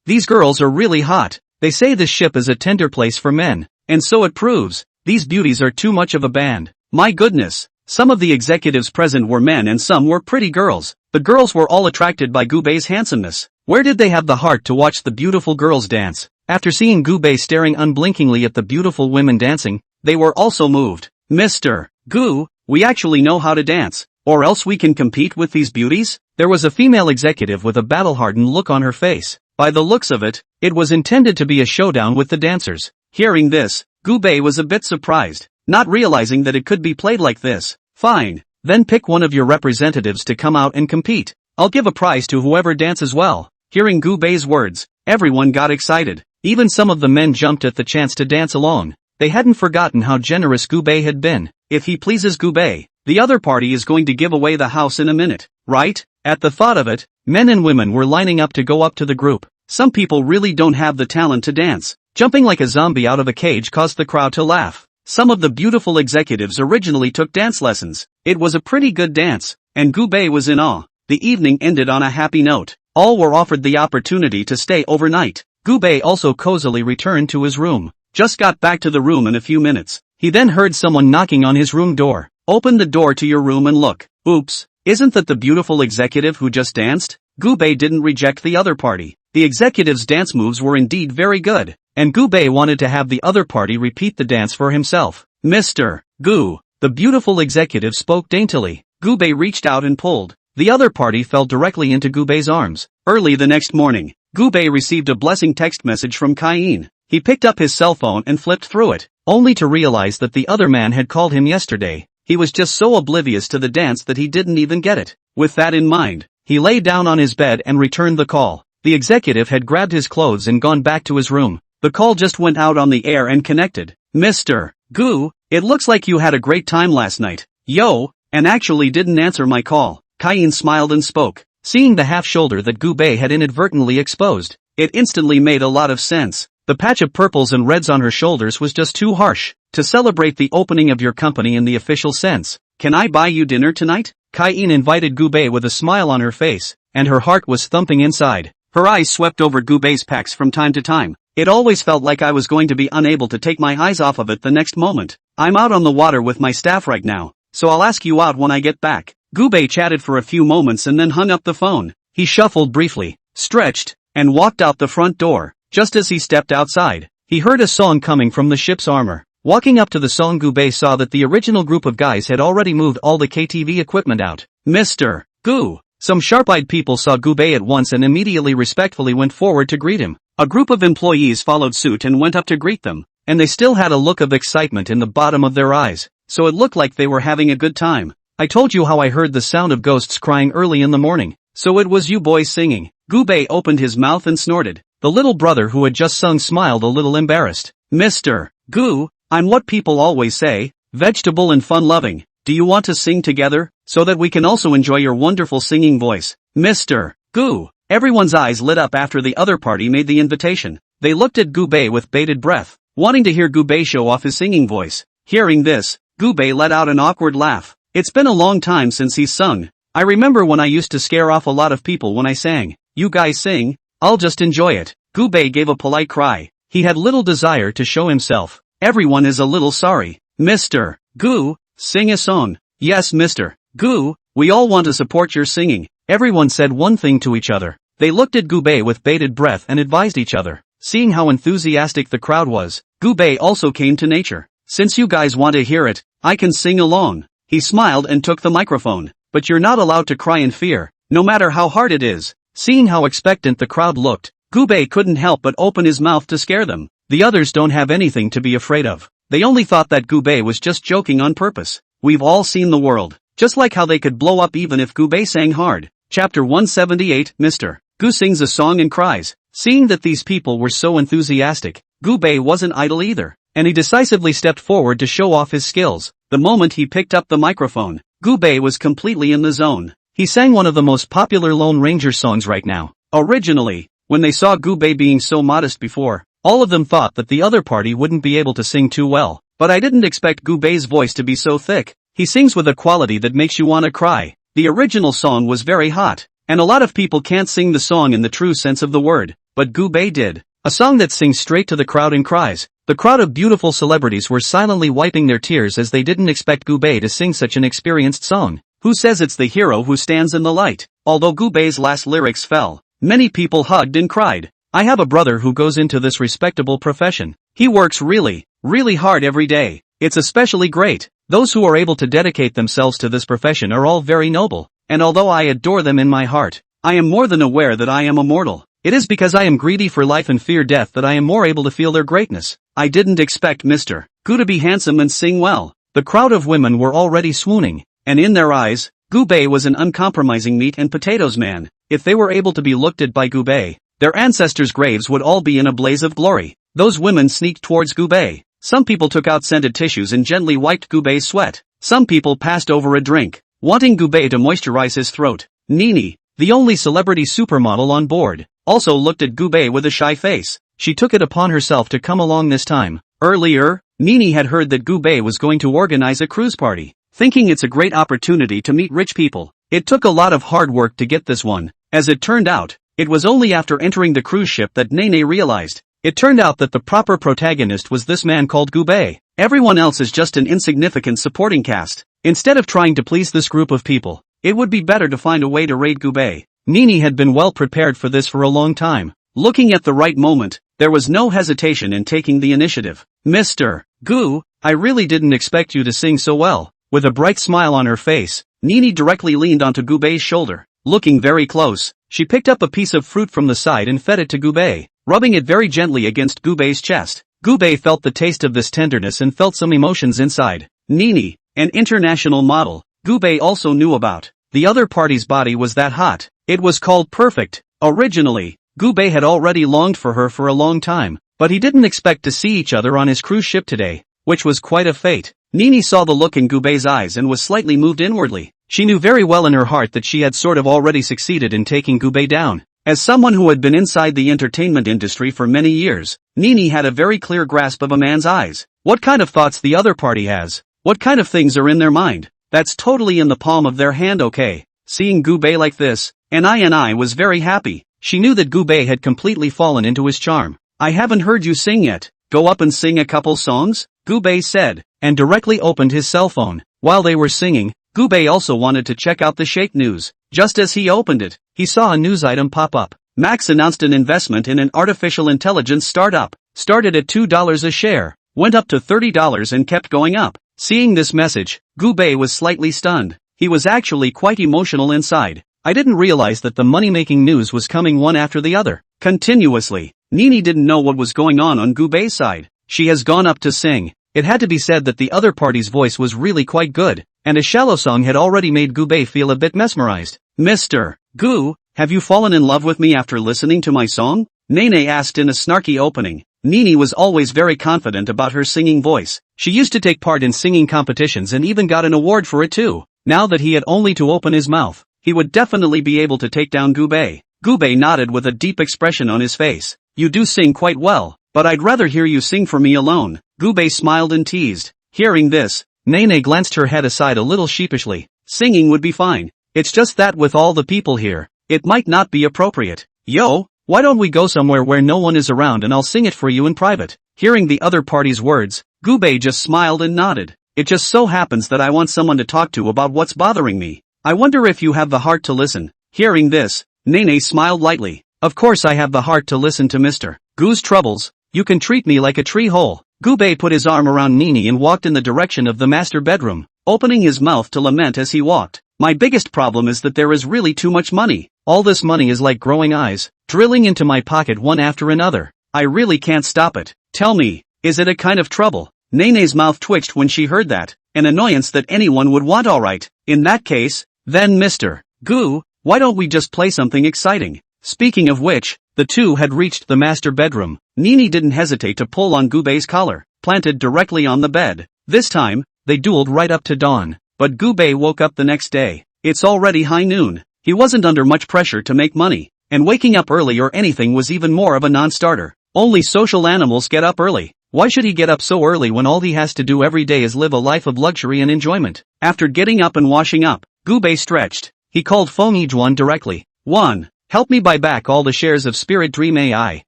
These girls are really hot. They say this ship is a tender place for men, and so it proves. These beauties are too much of a band. My goodness. Some of the executives present were men and some were pretty girls. The girls were all attracted by Gubei's handsomeness. Where did they have the heart to watch the beautiful girls dance? After seeing Gubei staring unblinkingly at the beautiful women dancing, they were also moved. Mr. Gu, we actually know how to dance, or else we can compete with these beauties? There was a female executive with a battle-hardened look on her face. By the looks of it, it was intended to be a showdown with the dancers. Hearing this, Gubei was a bit surprised, not realizing that it could be played like this. Fine, then pick one of your representatives to come out and compete. I'll give a prize to whoever dances well. Hearing Gubei's words, everyone got excited. Even some of the men jumped at the chance to dance along. They hadn't forgotten how generous Gubei had been. If he pleases Gubei, the other party is going to give away the house in a minute, right? At the thought of it, men and women were lining up to go up to the group. Some people really don't have the talent to dance. Jumping like a zombie out of a cage caused the crowd to laugh. Some of the beautiful executives originally took dance lessons. It was a pretty good dance, and Gubei was in awe. The evening ended on a happy note. All were offered the opportunity to stay overnight. Gubei also cozily returned to his room. Just got back to the room in a few minutes. He then heard someone knocking on his room door. Open the door to your room and look. Oops, isn't that the beautiful executive who just danced? Gubei didn't reject the other party. The executive's dance moves were indeed very good, and Gubei wanted to have the other party repeat the dance for himself. Mr. Gu, the beautiful executive spoke daintily. Gubei reached out and pulled. The other party fell directly into Gubei's arms. Early the next morning, Gubei received a blessing text message from Kain. He picked up his cell phone and flipped through it, only to realize that the other man had called him yesterday. He was just so oblivious to the dance that he didn't even get it. With that in mind, he lay down on his bed and returned the call. The executive had grabbed his clothes and gone back to his room. The call just went out on the air and connected. Mr. Gu, it looks like you had a great time last night. Yo, and actually didn't answer my call. Kain smiled and spoke. Seeing the half-shoulder that Gubei had inadvertently exposed, it instantly made a lot of sense. The patch of purples and reds on her shoulders was just too harsh. To celebrate the opening of your company in the official sense, can I buy you dinner tonight? Kain invited Gubei with a smile on her face, and her heart was thumping inside. Her eyes swept over Gubei's pecs from time to time. It always felt like I was going to be unable to take my eyes off of it the next moment. I'm out on the water with my staff right now, so I'll ask you out when I get back. Gubei chatted for a few moments and then hung up the phone. He shuffled briefly, stretched, and walked out the front door. Just as he stepped outside, he heard a song coming from the ship's armor. Walking up to the song, Gubei saw that the original group of guys had already moved all the KTV equipment out. Mr. Gu. Some sharp-eyed people saw Gubei at once and immediately respectfully went forward to greet him. A group of employees followed suit and went up to greet them, and they still had a look of excitement in the bottom of their eyes, so it looked like they were having a good time. I told you how I heard the sound of ghosts crying early in the morning, so it was you boys singing. Gubei opened his mouth and snorted. The little brother who had just sung smiled a little embarrassed. Mr. Gu, I'm what people always say, vegetable and fun-loving. Do you want to sing together, so that we can also enjoy your wonderful singing voice? Mr. Gu. Everyone's eyes lit up after the other party made the invitation. They looked at Gubei with bated breath, wanting to hear Gubei show off his singing voice. Hearing this, Gubei let out an awkward laugh. It's been a long time since he's sung. I remember when I used to scare off a lot of people when I sang. You guys sing? I'll just enjoy it. Gubei gave a polite cry. He had little desire to show himself. Everyone is a little sorry. Mr. Gu, sing a song. Yes, Mr. Gu, we all want to support your singing. Everyone said one thing to each other. They looked at Gubei with bated breath and advised each other. Seeing how enthusiastic the crowd was, Gubei also came to nature. Since you guys want to hear it, I can sing along. He smiled and took the microphone. But you're not allowed to cry in fear, no matter how hard it is. Seeing how expectant the crowd looked, Gubei couldn't help but open his mouth to scare them. The others don't have anything to be afraid of. They only thought that Gubei was just joking on purpose. We've all seen the world. Just like how they could blow up even if Gubei sang hard. Chapter 178, Mr. Gu sings a song and cries. Seeing that these people were so enthusiastic, Gubei wasn't idle either, and he decisively stepped forward to show off his skills. The moment he picked up the microphone, Gubei was completely in the zone. He sang one of the most popular Lone Ranger songs right now. Originally, when they saw Gubei being so modest before, all of them thought that the other party wouldn't be able to sing too well. But I didn't expect Gubei's voice to be so thick. He sings with a quality that makes you want to cry. The original song was very hot, and a lot of people can't sing the song in the true sense of the word, but Gubei did. A song that sings straight to the crowd and cries. The crowd of beautiful celebrities were silently wiping their tears as they didn't expect Gubei to sing such an experienced song. Who says it's the hero who stands in the light? Although Gubei's last lyrics fell, many people hugged and cried. I have a brother who goes into this respectable profession. He works really, really hard every day. It's especially great. Those who are able to dedicate themselves to this profession are all very noble, and although I adore them in my heart, I am more than aware that I am a mortal. It is because I am greedy for life and fear death that I am more able to feel their greatness. I didn't expect Mr. Gu to be handsome and sing well. The crowd of women were already swooning, and in their eyes, Gubei was an uncompromising meat and potatoes man. If they were able to be looked at by Gubei, their ancestors' graves would all be in a blaze of glory. Those women sneaked towards Gubei. Some people took out scented tissues and gently wiped Gubei's sweat. Some people passed over a drink, wanting Gubei to moisturize his throat. Nini, the only celebrity supermodel on board, also looked at Gubei with a shy face. She took it upon herself to come along this time. Earlier, Nini had heard that Gubei was going to organize a cruise party, thinking it's a great opportunity to meet rich people. It took a lot of hard work to get this one. As it turned out, it was only after entering the cruise ship that Nene realized. It turned out that the proper protagonist was this man called Gubei. Everyone else is just an insignificant supporting cast. Instead of trying to please this group of people, it would be better to find a way to raid Gubei. Nini had been well prepared for this for a long time. Looking at the right moment, there was no hesitation in taking the initiative. Mr. Gu, I really didn't expect you to sing so well. With a bright smile on her face, Nini directly leaned onto Gubei's shoulder. Looking very close, she picked up a piece of fruit from the side and fed it to Gubei, rubbing it very gently against Gubei's chest. Gubei felt the taste of this tenderness and felt some emotions inside. Nini, an international model, Gubei also knew about. The other party's body was that hot. It was called perfect. Originally, Gubei had already longed for her for a long time, but he didn't expect to see each other on his cruise ship today, which was quite a fate. Nini saw the look in Gubei's eyes and was slightly moved inwardly. She knew very well in her heart that she had sort of already succeeded in taking Gubei down. As someone who had been inside the entertainment industry for many years, Nini had a very clear grasp of a man's eyes. What kind of thoughts the other party has, what kind of things are in their mind, that's totally in the palm of their hand. Okay. Seeing Gubei like this, Ni was very happy. She knew that Gubei had completely fallen into his charm. I haven't heard you sing yet. Go up and sing a couple songs, Gubei said, and directly opened his cell phone. While they were singing, Gubei also wanted to check out the Shake news. Just as he opened it, he saw a news item pop up. Max announced an investment in an artificial intelligence startup. Started at $2 a share, went up to $30 and kept going up. Seeing this message, Gubei was slightly stunned. He was actually quite emotional inside. I didn't realize that the money-making news was coming one after the other, continuously. Nini didn't know what was going on Gubei's side. She has gone up to sing. It had to be said that the other party's voice was really quite good, and a shallow song had already made Gubei feel a bit mesmerized. Mr. Gu, have you fallen in love with me after listening to my song? Nene asked in a snarky opening. Nini was always very confident about her singing voice. She used to take part in singing competitions and even got an award for it too. Now that he had only to open his mouth, he would definitely be able to take down Gubei. Gubei nodded with a deep expression on his face. You do sing quite well, but I'd rather hear you sing for me alone. Gubei smiled and teased. Hearing this, Nene glanced her head aside a little sheepishly. Singing would be fine. It's just that with all the people here, it might not be appropriate. Yo, why don't we go somewhere where no one is around and I'll sing it for you in private? Hearing the other party's words, Gubei just smiled and nodded. It just so happens that I want someone to talk to about what's bothering me. I wonder if you have the heart to listen. Hearing this, Nene smiled lightly. Of course I have the heart to listen to Mr. Gu's troubles. You can treat me like a tree hole. Gubei put his arm around Nini and walked in the direction of the master bedroom, opening his mouth to lament as he walked. My biggest problem is that there is really too much money. All this money is like growing eyes, drilling into my pocket one after another. I really can't stop it. Tell me, is it a kind of trouble? Nene's mouth twitched when she heard that, an annoyance that anyone would want. Alright, in that case, then Mr. Gu, why don't we just play something exciting? Speaking of which, the two had reached the master bedroom. Nini didn't hesitate to pull on Gubei's collar, planted directly on the bed. This time, they dueled right up to dawn. But Gubei woke up the next day. It's already high noon. He wasn't under much pressure to make money, and waking up early or anything was even more of a non-starter. Only social animals get up early. Why should he get up so early when all he has to do every day is live a life of luxury and enjoyment? After getting up and washing up, Gubei stretched. He called Feng Yijuan directly. 1. Help me buy back all the shares of Spirit Dream AI.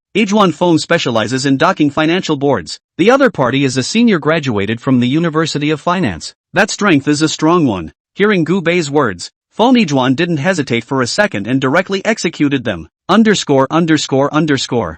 Yijuan Feng specializes in docking financial boards. The other party is a senior graduated from the University of Finance. That strength is a strong one. Hearing Gubei's words, Feng Yijuan didn't hesitate for a second and directly executed them. ______.